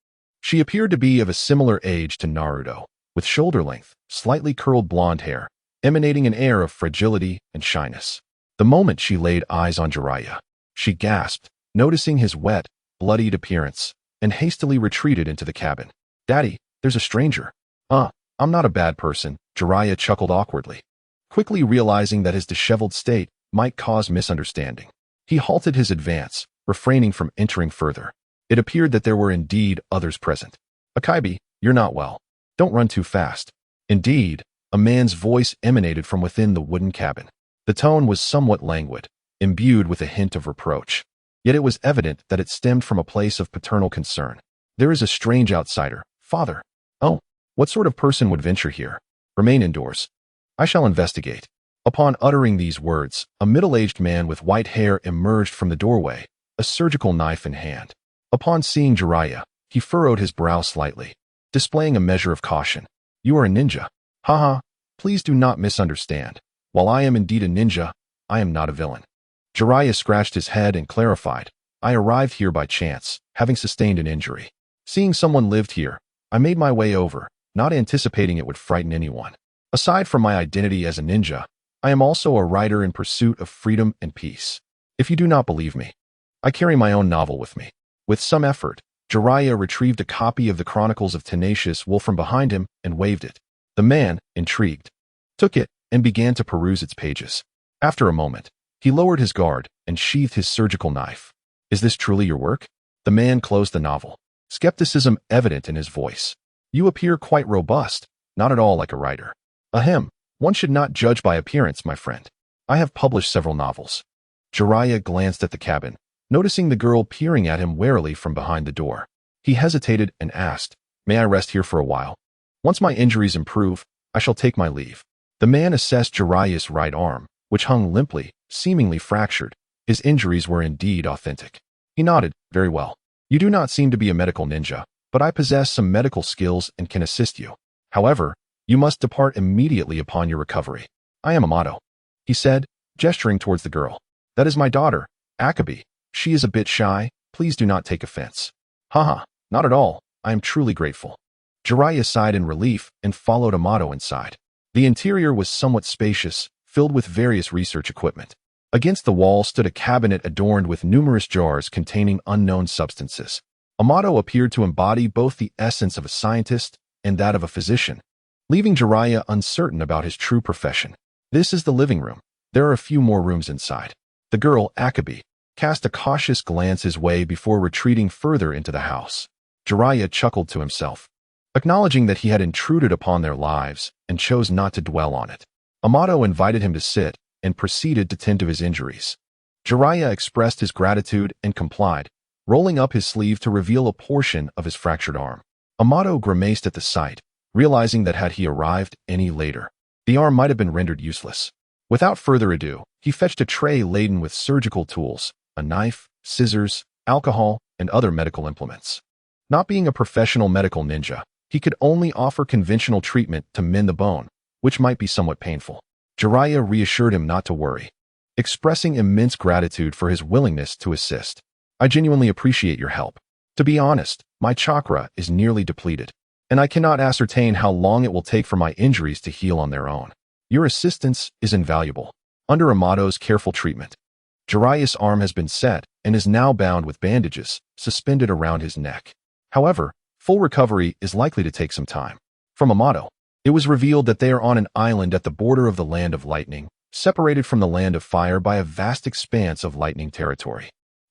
She appeared to be of a similar age to Naruto, with shoulder-length, slightly curled blonde hair, emanating an air of fragility and shyness. The moment she laid eyes on Jiraiya, she gasped, noticing his wet, bloodied appearance, and hastily retreated into the cabin. "Daddy, there's a stranger." I'm not a bad person," Jiraiya chuckled awkwardly, quickly realizing that his disheveled state might cause misunderstanding. He halted his advance, refraining from entering further. It appeared that there were indeed others present. "Akaibe, you're not well. Don't run too fast." Indeed, a man's voice emanated from within the wooden cabin. The tone was somewhat languid, imbued with a hint of reproach. Yet it was evident that it stemmed from a place of paternal concern. "There is a strange outsider, father." "Oh, what sort of person would venture here? Remain indoors. I shall investigate." Upon uttering these words, a middle-aged man with white hair emerged from the doorway, a surgical knife in hand. Upon seeing Jiraiya, he furrowed his brow slightly, displaying a measure of caution. "You are a ninja." "Haha, please do not misunderstand. While I am indeed a ninja, I am not a villain." Jiraiya scratched his head and clarified, "I arrived here by chance, having sustained an injury. Seeing someone lived here, I made my way over, not anticipating it would frighten anyone. Aside from my identity as a ninja, I am also a writer in pursuit of freedom and peace. If you do not believe me, I carry my own novel with me." With some effort, Jiraiya retrieved a copy of the Chronicles of Tenacious Wolf from behind him and waved it. The man, intrigued, took it and began to peruse its pages. After a moment, he lowered his guard and sheathed his surgical knife. "Is this truly your work?" The man closed the novel, skepticism evident in his voice. "You appear quite robust. not at all like a writer. Ahem, one should not judge by appearance, my friend. I have published several novels. Jiraiya glanced at the cabin, noticing the girl peering at him warily from behind the door. He hesitated and asked, "May I rest here for a while? Once my injuries improve, I shall take my leave." The man assessed Jiraiya's right arm, which hung limply, seemingly fractured. His injuries were indeed authentic. He nodded, "Very well. You do not seem to be a medical ninja, but I possess some medical skills and can assist you. However, you must depart immediately upon your recovery. I am Amato," he said, gesturing towards the girl. "That is my daughter, Akabe. She is a bit shy. Please do not take offense." "Haha, not at all. I am truly grateful." Jiraiya sighed in relief and followed Amato inside. The interior was somewhat spacious, filled with various research equipment. Against the wall stood a cabinet adorned with numerous jars containing unknown substances. Amato appeared to embody both the essence of a scientist and that of a physician, leaving Jiraiya uncertain about his true profession. "This is the living room. There are a few more rooms inside." The girl, Akabe, cast a cautious glance his way before retreating further into the house. Jiraiya chuckled to himself, acknowledging that he had intruded upon their lives and chose not to dwell on it. Amato invited him to sit and proceeded to tend to his injuries. Jiraiya expressed his gratitude and complied, rolling up his sleeve to reveal a portion of his fractured arm. Amato grimaced at the sight, realizing that had he arrived any later, the arm might have been rendered useless. Without further ado, he fetched a tray laden with surgical tools, a knife, scissors, alcohol, and other medical implements. Not being a professional medical ninja, he could only offer conventional treatment to mend the bone, which might be somewhat painful. Jiraiya reassured him not to worry, expressing immense gratitude for his willingness to assist. "I genuinely appreciate your help. To be honest, my chakra is nearly depleted, and I cannot ascertain how long it will take for my injuries to heal on their own. Your assistance is invaluable." Under Amato's careful treatment, Jiraiya's arm has been set and is now bound with bandages suspended around his neck. However, full recovery is likely to take some time. From Amato, it was revealed that they are on an island at the border of the Land of Lightning, separated from the Land of Fire by a vast expanse of lightning territory.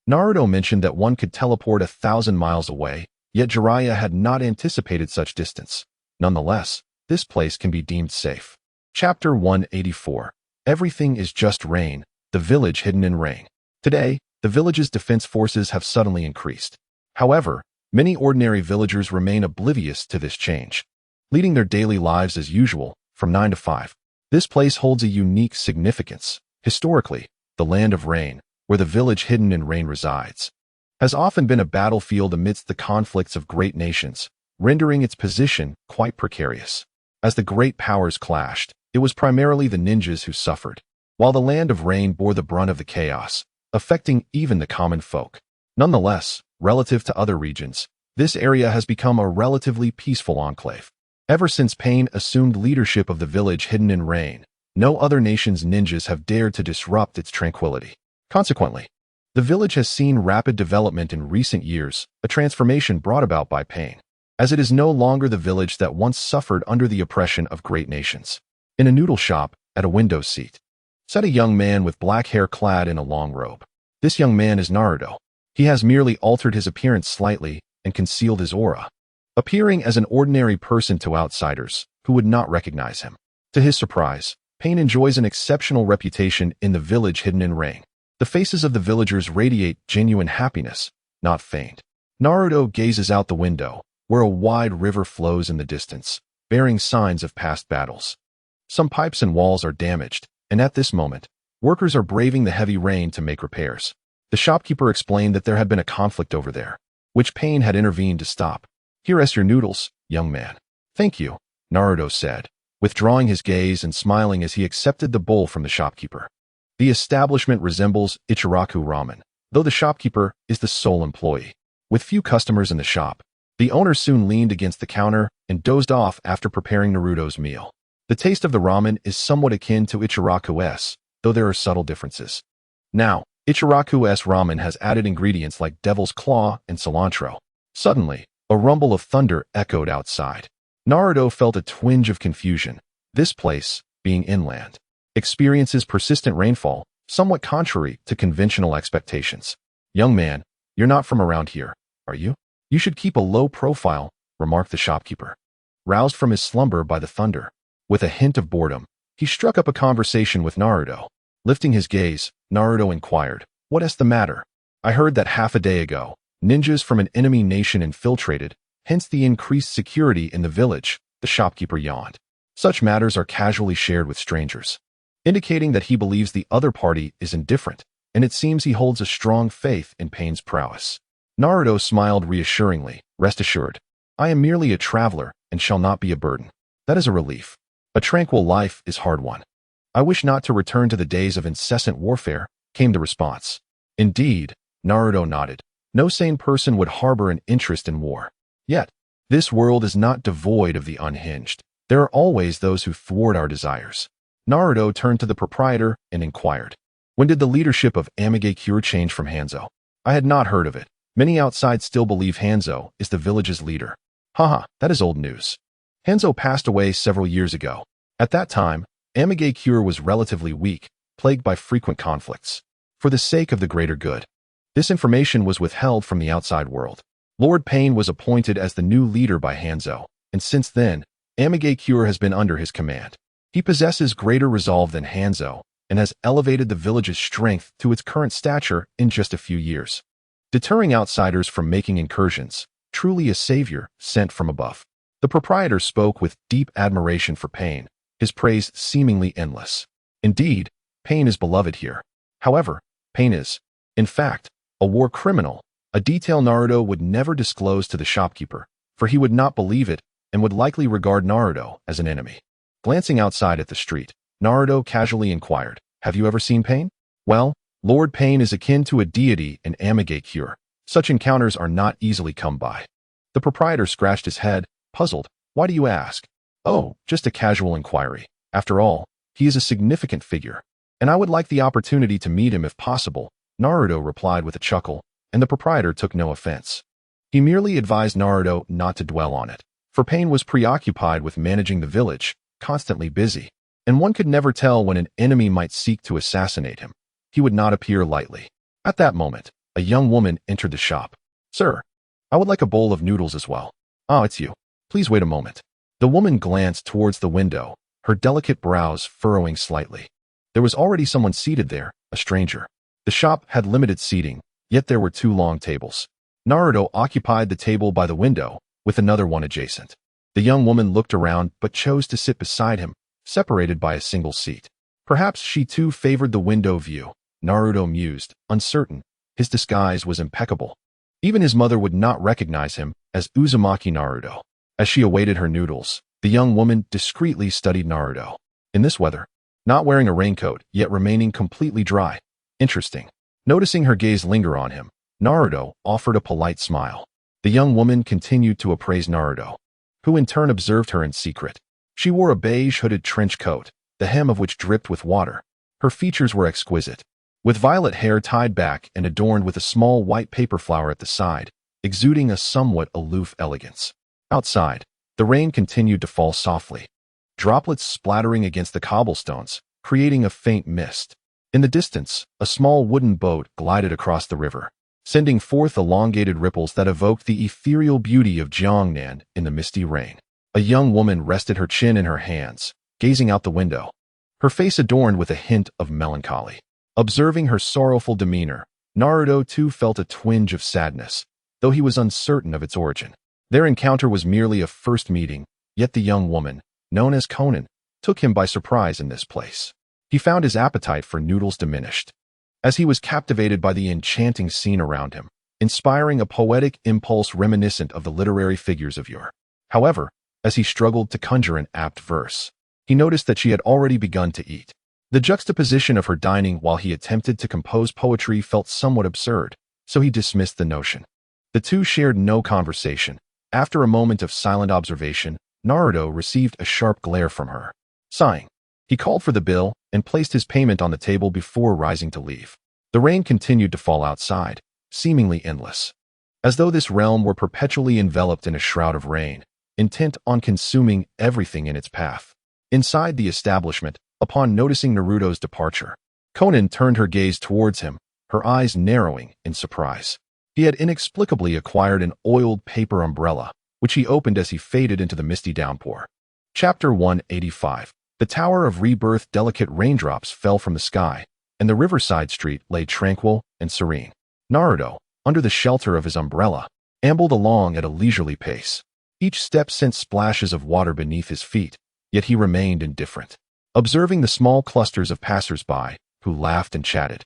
Naruto mentioned that one could teleport 1,000 miles away, yet Jiraiya had not anticipated such distance. Nonetheless, this place can be deemed safe. Chapter 184. Everything is just rain, the village hidden in rain. Today, the village's defense forces have suddenly increased. However, many ordinary villagers remain oblivious to this change, leading their daily lives as usual, from 9 to 5. This place holds a unique significance. Historically, the Land of Rain, where the village hidden in rain resides, has often been a battlefield amidst the conflicts of great nations, rendering its position quite precarious. As the great powers clashed, it was primarily the ninjas who suffered, while the Land of Rain bore the brunt of the chaos, affecting even the common folk. Nonetheless, relative to other regions, this area has become a relatively peaceful enclave. Ever since Pain assumed leadership of the village hidden in rain, no other nation's ninjas have dared to disrupt its tranquility. Consequently, the village has seen rapid development in recent years, a transformation brought about by Pain, as it is no longer the village that once suffered under the oppression of great nations. In a noodle shop, at a window seat, sat a young man with black hair clad in a long robe. This young man is Naruto. He has merely altered his appearance slightly and concealed his aura, appearing as an ordinary person to outsiders who would not recognize him. To his surprise, Pain enjoys an exceptional reputation in the village hidden in rain. The faces of the villagers radiate genuine happiness, not feigned. Naruto gazes out the window, where a wide river flows in the distance, bearing signs of past battles. Some pipes and walls are damaged, and at this moment, workers are braving the heavy rain to make repairs. The shopkeeper explained that there had been a conflict over there, which Pain had intervened to stop. "Here is your noodles, young man." "Thank you," Naruto said, withdrawing his gaze and smiling as he accepted the bowl from the shopkeeper. The establishment resembles Ichiraku Ramen, though the shopkeeper is the sole employee. With few customers in the shop, the owner soon leaned against the counter and dozed off after preparing Naruto's meal. The taste of the ramen is somewhat akin to Ichiraku's, though there are subtle differences. Now, Ichiraku's ramen has added ingredients like devil's claw and cilantro. Suddenly, a rumble of thunder echoed outside. Naruto felt a twinge of confusion. This place, being inland, experiences persistent rainfall, somewhat contrary to conventional expectations. "Young man, you're not from around here, are you? You should keep a low profile," remarked the shopkeeper. roused from his slumber by the thunder. With a hint of boredom, he struck up a conversation with Naruto. Lifting his gaze, Naruto inquired, "What is the matter? I heard that half a day ago, ninjas from an enemy nation infiltrated, hence the increased security in the village." The shopkeeper yawned. Such matters are casually shared with strangers, indicating that he believes the other party is indifferent, and it seems he holds a strong faith in Pain's prowess. Naruto smiled reassuringly. "Rest assured, I am merely a traveler and shall not be a burden." "That is a relief. A tranquil life is hard won. I wish not to return to the days of incessant warfare," came the response. Indeed, Naruto nodded. No sane person would harbor an interest in war. Yet, this world is not devoid of the unhinged. There are always those who thwart our desires. Naruto turned to the proprietor and inquired, "When did the leadership of Amigakure change from Hanzo?" "I had not heard of it. Many outside still believe Hanzo is the village's leader." "Haha, that is old news. Hanzo passed away several years ago. At that time, Amigakure was relatively weak, plagued by frequent conflicts. For the sake of the greater good, this information was withheld from the outside world. Lord Pain was appointed as the new leader by Hanzo, and since then, Amigakure has been under his command. He possesses greater resolve than Hanzo, and has elevated the village's strength to its current stature in just a few years, deterring outsiders from making incursions. Truly a savior sent from above." The proprietor spoke with deep admiration for Pain, his praise seemingly endless. Indeed, Pain is beloved here. However, Pain is, in fact, a war criminal, a detail Naruto would never disclose to the shopkeeper, for he would not believe it and would likely regard Naruto as an enemy. Glancing outside at the street, Naruto casually inquired, "Have you ever seen Pain?" "Well, Lord Pain is akin to a deity in Amigakure. Such encounters are not easily come by." The proprietor scratched his head, puzzled. "Why do you ask?" "Oh, just a casual inquiry. After all, he is a significant figure, and I would like the opportunity to meet him if possible," Naruto replied with a chuckle, and the proprietor took no offense. He merely advised Naruto not to dwell on it, for Pain was preoccupied with managing the village, constantly busy, and one could never tell when an enemy might seek to assassinate him. He would not appear lightly. At that moment, a young woman entered the shop. "Sir, I would like a bowl of noodles as well." "Ah, it's you. Please wait a moment." The woman glanced towards the window, her delicate brows furrowing slightly. There was already someone seated there, a stranger. The shop had limited seating, yet there were 2 long tables. Naruto occupied the table by the window, with another one adjacent. The young woman looked around but chose to sit beside him, separated by a single seat. Perhaps she too favored the window view, Naruto mused, uncertain. His disguise was impeccable. Even his mother would not recognize him as Uzumaki Naruto. As she awaited her noodles, the young woman discreetly studied Naruto. In this weather, not wearing a raincoat, yet remaining completely dry. Interesting. Noticing her gaze linger on him, Naruto offered a polite smile. The young woman continued to appraise Naruto, who in turn observed her in secret. She wore a beige hooded trench coat, the hem of which dripped with water. Her features were exquisite, with violet hair tied back and adorned with a small white paper flower at the side, exuding a somewhat aloof elegance. Outside, the rain continued to fall softly, droplets splattering against the cobblestones, creating a faint mist. In the distance, a small wooden boat glided across the river, sending forth elongated ripples that evoked the ethereal beauty of Jiangnan in the misty rain. A young woman rested her chin in her hands, gazing out the window, her face adorned with a hint of melancholy. Observing her sorrowful demeanor, Naruto too felt a twinge of sadness, though he was uncertain of its origin. Their encounter was merely a first meeting, yet the young woman, known as Konan, took him by surprise in this place. He found his appetite for noodles diminished, as he was captivated by the enchanting scene around him, inspiring a poetic impulse reminiscent of the literary figures of yore. However, as he struggled to conjure an apt verse, he noticed that she had already begun to eat. The juxtaposition of her dining while he attempted to compose poetry felt somewhat absurd, so he dismissed the notion. The two shared no conversation. After a moment of silent observation, Naruto received a sharp glare from her. Sighing, he called for the bill and placed his payment on the table before rising to leave. The rain continued to fall outside, seemingly endless, as though this realm were perpetually enveloped in a shroud of rain, intent on consuming everything in its path. Inside the establishment, upon noticing Naruto's departure, Konan turned her gaze towards him, her eyes narrowing in surprise. He had inexplicably acquired an oiled paper umbrella, which he opened as he faded into the misty downpour. Chapter 185. The Tower of Rebirth. Delicate raindrops fell from the sky, and the riverside street lay tranquil and serene. Naruto, under the shelter of his umbrella, ambled along at a leisurely pace. Each step sent splashes of water beneath his feet, yet he remained indifferent, observing the small clusters of passers-by who laughed and chatted.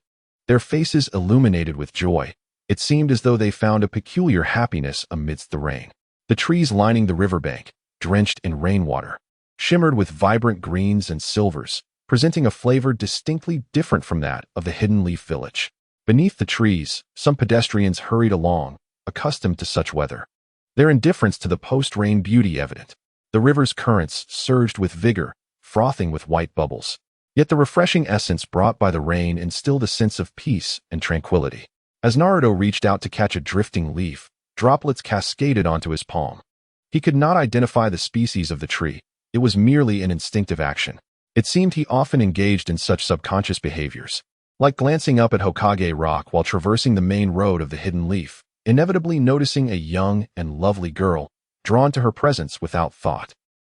Their faces illuminated with joy, it seemed as though they found a peculiar happiness amidst the rain. The trees lining the riverbank, drenched in rainwater, shimmered with vibrant greens and silvers, presenting a flavor distinctly different from that of the Hidden Leaf Village. Beneath the trees, some pedestrians hurried along, accustomed to such weather, their indifference to the post-rain beauty evident. The river's currents surged with vigor, frothing with white bubbles. Yet the refreshing essence brought by the rain instilled a sense of peace and tranquility. As Naruto reached out to catch a drifting leaf, droplets cascaded onto his palm. He could not identify the species of the tree. It was merely an instinctive action. It seemed he often engaged in such subconscious behaviors, like glancing up at Hokage Rock while traversing the main road of the Hidden Leaf, inevitably noticing a young and lovely girl, drawn to her presence without thought.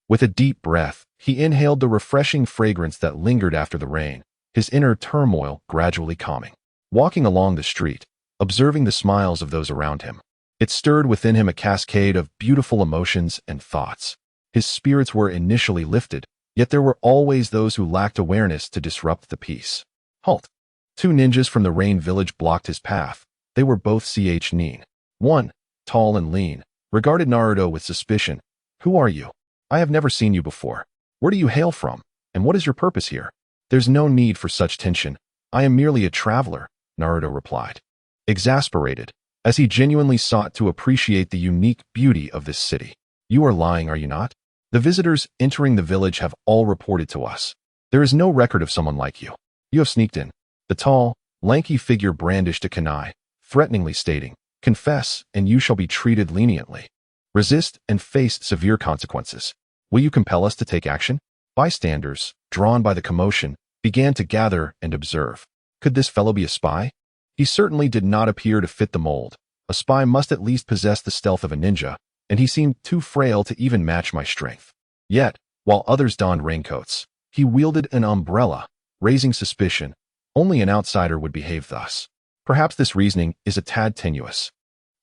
With a deep breath, he inhaled the refreshing fragrance that lingered after the rain, his inner turmoil gradually calming. Walking along the street, observing the smiles of those around him, it stirred within him a cascade of beautiful emotions and thoughts. His spirits were initially lifted, yet there were always those who lacked awareness to disrupt the peace. Halt! Two ninjas from the Rain Village blocked his path. They were both Nin. One, tall and lean, regarded Naruto with suspicion. "Who are you? I have never seen you before. Where do you hail from? And what is your purpose here?" "There's no need for such tension. I am merely a traveler," Naruto replied, exasperated, as he genuinely sought to appreciate the unique beauty of this city. "You are lying, are you not? The visitors entering the village have all reported to us. There is no record of someone like you. You have sneaked in." The tall, lanky figure brandished a kunai, threateningly stating, "Confess, and you shall be treated leniently. Resist and face severe consequences. Will you compel us to take action?" Bystanders, drawn by the commotion, began to gather and observe. Could this fellow be a spy? He certainly did not appear to fit the mold. A spy must at least possess the stealth of a ninja, and he seemed too frail to even match my strength. Yet, while others donned raincoats, he wielded an umbrella, raising suspicion. Only an outsider would behave thus. Perhaps this reasoning is a tad tenuous.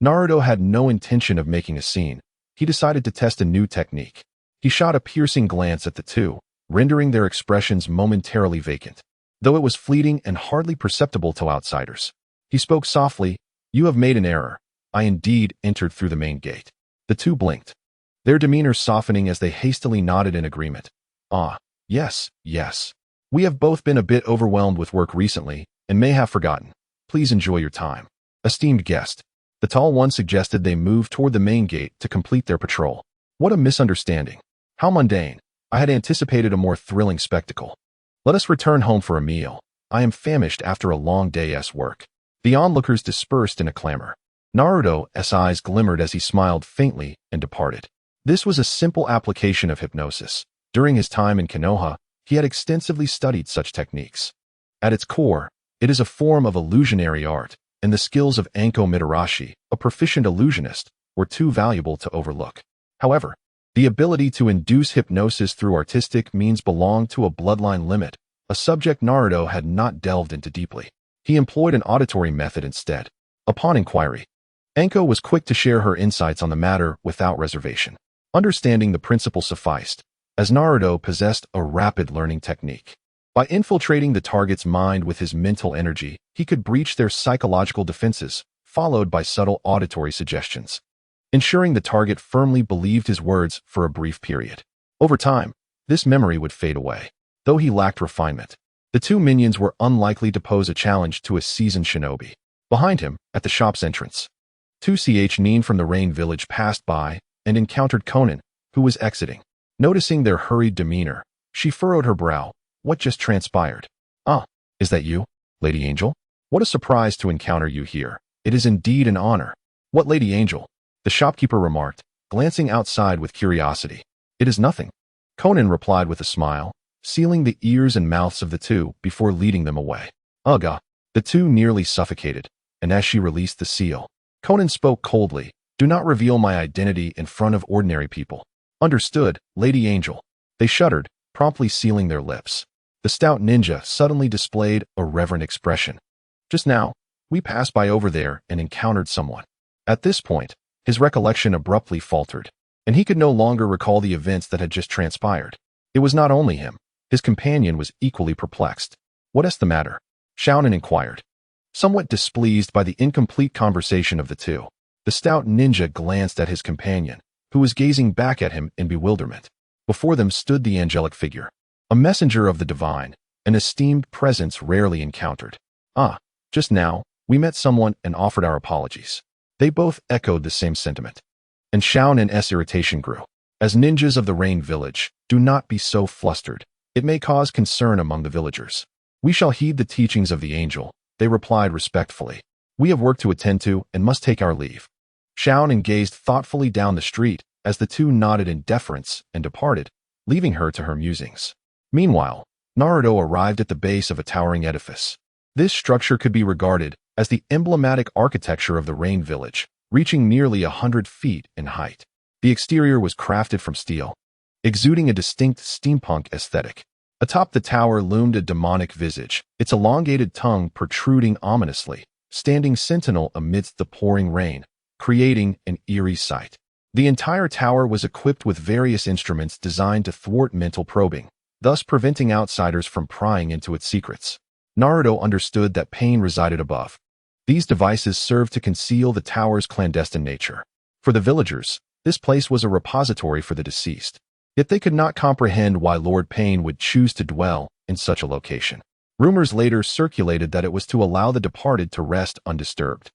Naruto had no intention of making a scene. He decided to test a new technique. He shot a piercing glance at the two, rendering their expressions momentarily vacant, though it was fleeting and hardly perceptible to outsiders. He spoke softly, "You have made an error. I indeed entered through the main gate." The two blinked, their demeanor softening as they hastily nodded in agreement. "Ah, yes. We have both been a bit overwhelmed with work recently and may have forgotten. Please enjoy your time." "Esteemed guest." The tall one suggested they move toward the main gate to complete their patrol. What a misunderstanding. How mundane. I had anticipated a more thrilling spectacle. "Let us return home for a meal. I am famished after a long day's work." The onlookers dispersed in a clamor. Naruto's eyes glimmered as he smiled faintly and departed. This was a simple application of hypnosis. During his time in Konoha, he had extensively studied such techniques. At its core, it is a form of illusionary art, and the skills of Anko Mitarashi, a proficient illusionist, were too valuable to overlook. However, the ability to induce hypnosis through artistic means belonged to a bloodline limit, a subject Naruto had not delved into deeply. He employed an auditory method instead. Upon inquiry, Anko was quick to share her insights on the matter without reservation. Understanding the principle sufficed, as Naruto possessed a rapid learning technique. By infiltrating the target's mind with his mental energy, he could breach their psychological defenses, followed by subtle auditory suggestions, ensuring the target firmly believed his words for a brief period. Over time, this memory would fade away. Though he lacked refinement, the two minions were unlikely to pose a challenge to a seasoned shinobi. Behind him, at the shop's entrance, two Nin from the Rain Village passed by and encountered Konan, who was exiting. Noticing their hurried demeanor, she furrowed her brow. "What just transpired?" "Ah, is that you, Lady Angel? What a surprise to encounter you here. It is indeed an honor." "What Lady Angel?" the shopkeeper remarked, glancing outside with curiosity. "It is nothing," Konan replied with a smile, sealing the ears and mouths of the two before leading them away. "Ugh." The two nearly suffocated, and as she released the seal, Konan spoke coldly, Do not reveal my identity in front of ordinary people. Understood, Lady Angel. They shuddered, promptly sealing their lips. The stout ninja suddenly displayed a reverent expression. Just now, we passed by over there and encountered someone. At this point, his recollection abruptly faltered, and he could no longer recall the events that had just transpired. It was not only him. His companion was equally perplexed. What is the matter? Xiaonan inquired. Somewhat displeased by the incomplete conversation of the two, the stout ninja glanced at his companion, who was gazing back at him in bewilderment. Before them stood the angelic figure, a messenger of the divine, an esteemed presence rarely encountered. Ah, just now, we met someone and offered our apologies. They both echoed the same sentiment. And Xiaonan's irritation grew. As ninjas of the Rain Village, do not be so flustered. It may cause concern among the villagers. We shall heed the teachings of the angel, they replied respectfully. We have work to attend to and must take our leave. Xiaonan gazed thoughtfully down the street as the two nodded in deference and departed, leaving her to her musings. Meanwhile, Naruto arrived at the base of a towering edifice. This structure could be regarded as the emblematic architecture of the Rain Village, reaching nearly 100 feet in height. The exterior was crafted from steel, exuding a distinct steampunk aesthetic. Atop the tower loomed a demonic visage, its elongated tongue protruding ominously, standing sentinel amidst the pouring rain, creating an eerie sight. The entire tower was equipped with various instruments designed to thwart mental probing, thus preventing outsiders from prying into its secrets. Naruto understood that pain resided above. These devices served to conceal the tower's clandestine nature. For the villagers, this place was a repository for the deceased. Yet they could not comprehend why Lord Pain would choose to dwell in such a location. Rumors later circulated that it was to allow the departed to rest undisturbed.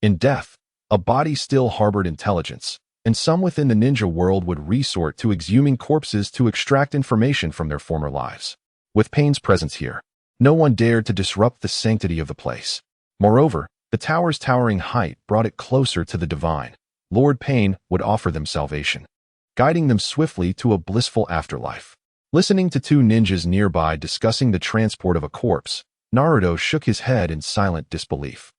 In death, a body still harbored intelligence, and some within the ninja world would resort to exhuming corpses to extract information from their former lives. With Pain's presence here, no one dared to disrupt the sanctity of the place. Moreover, the tower's towering height brought it closer to the divine. Lord Pain would offer them salvation, guiding them swiftly to a blissful afterlife. Listening to two ninjas nearby discussing the transport of a corpse, Naruto shook his head in silent disbelief.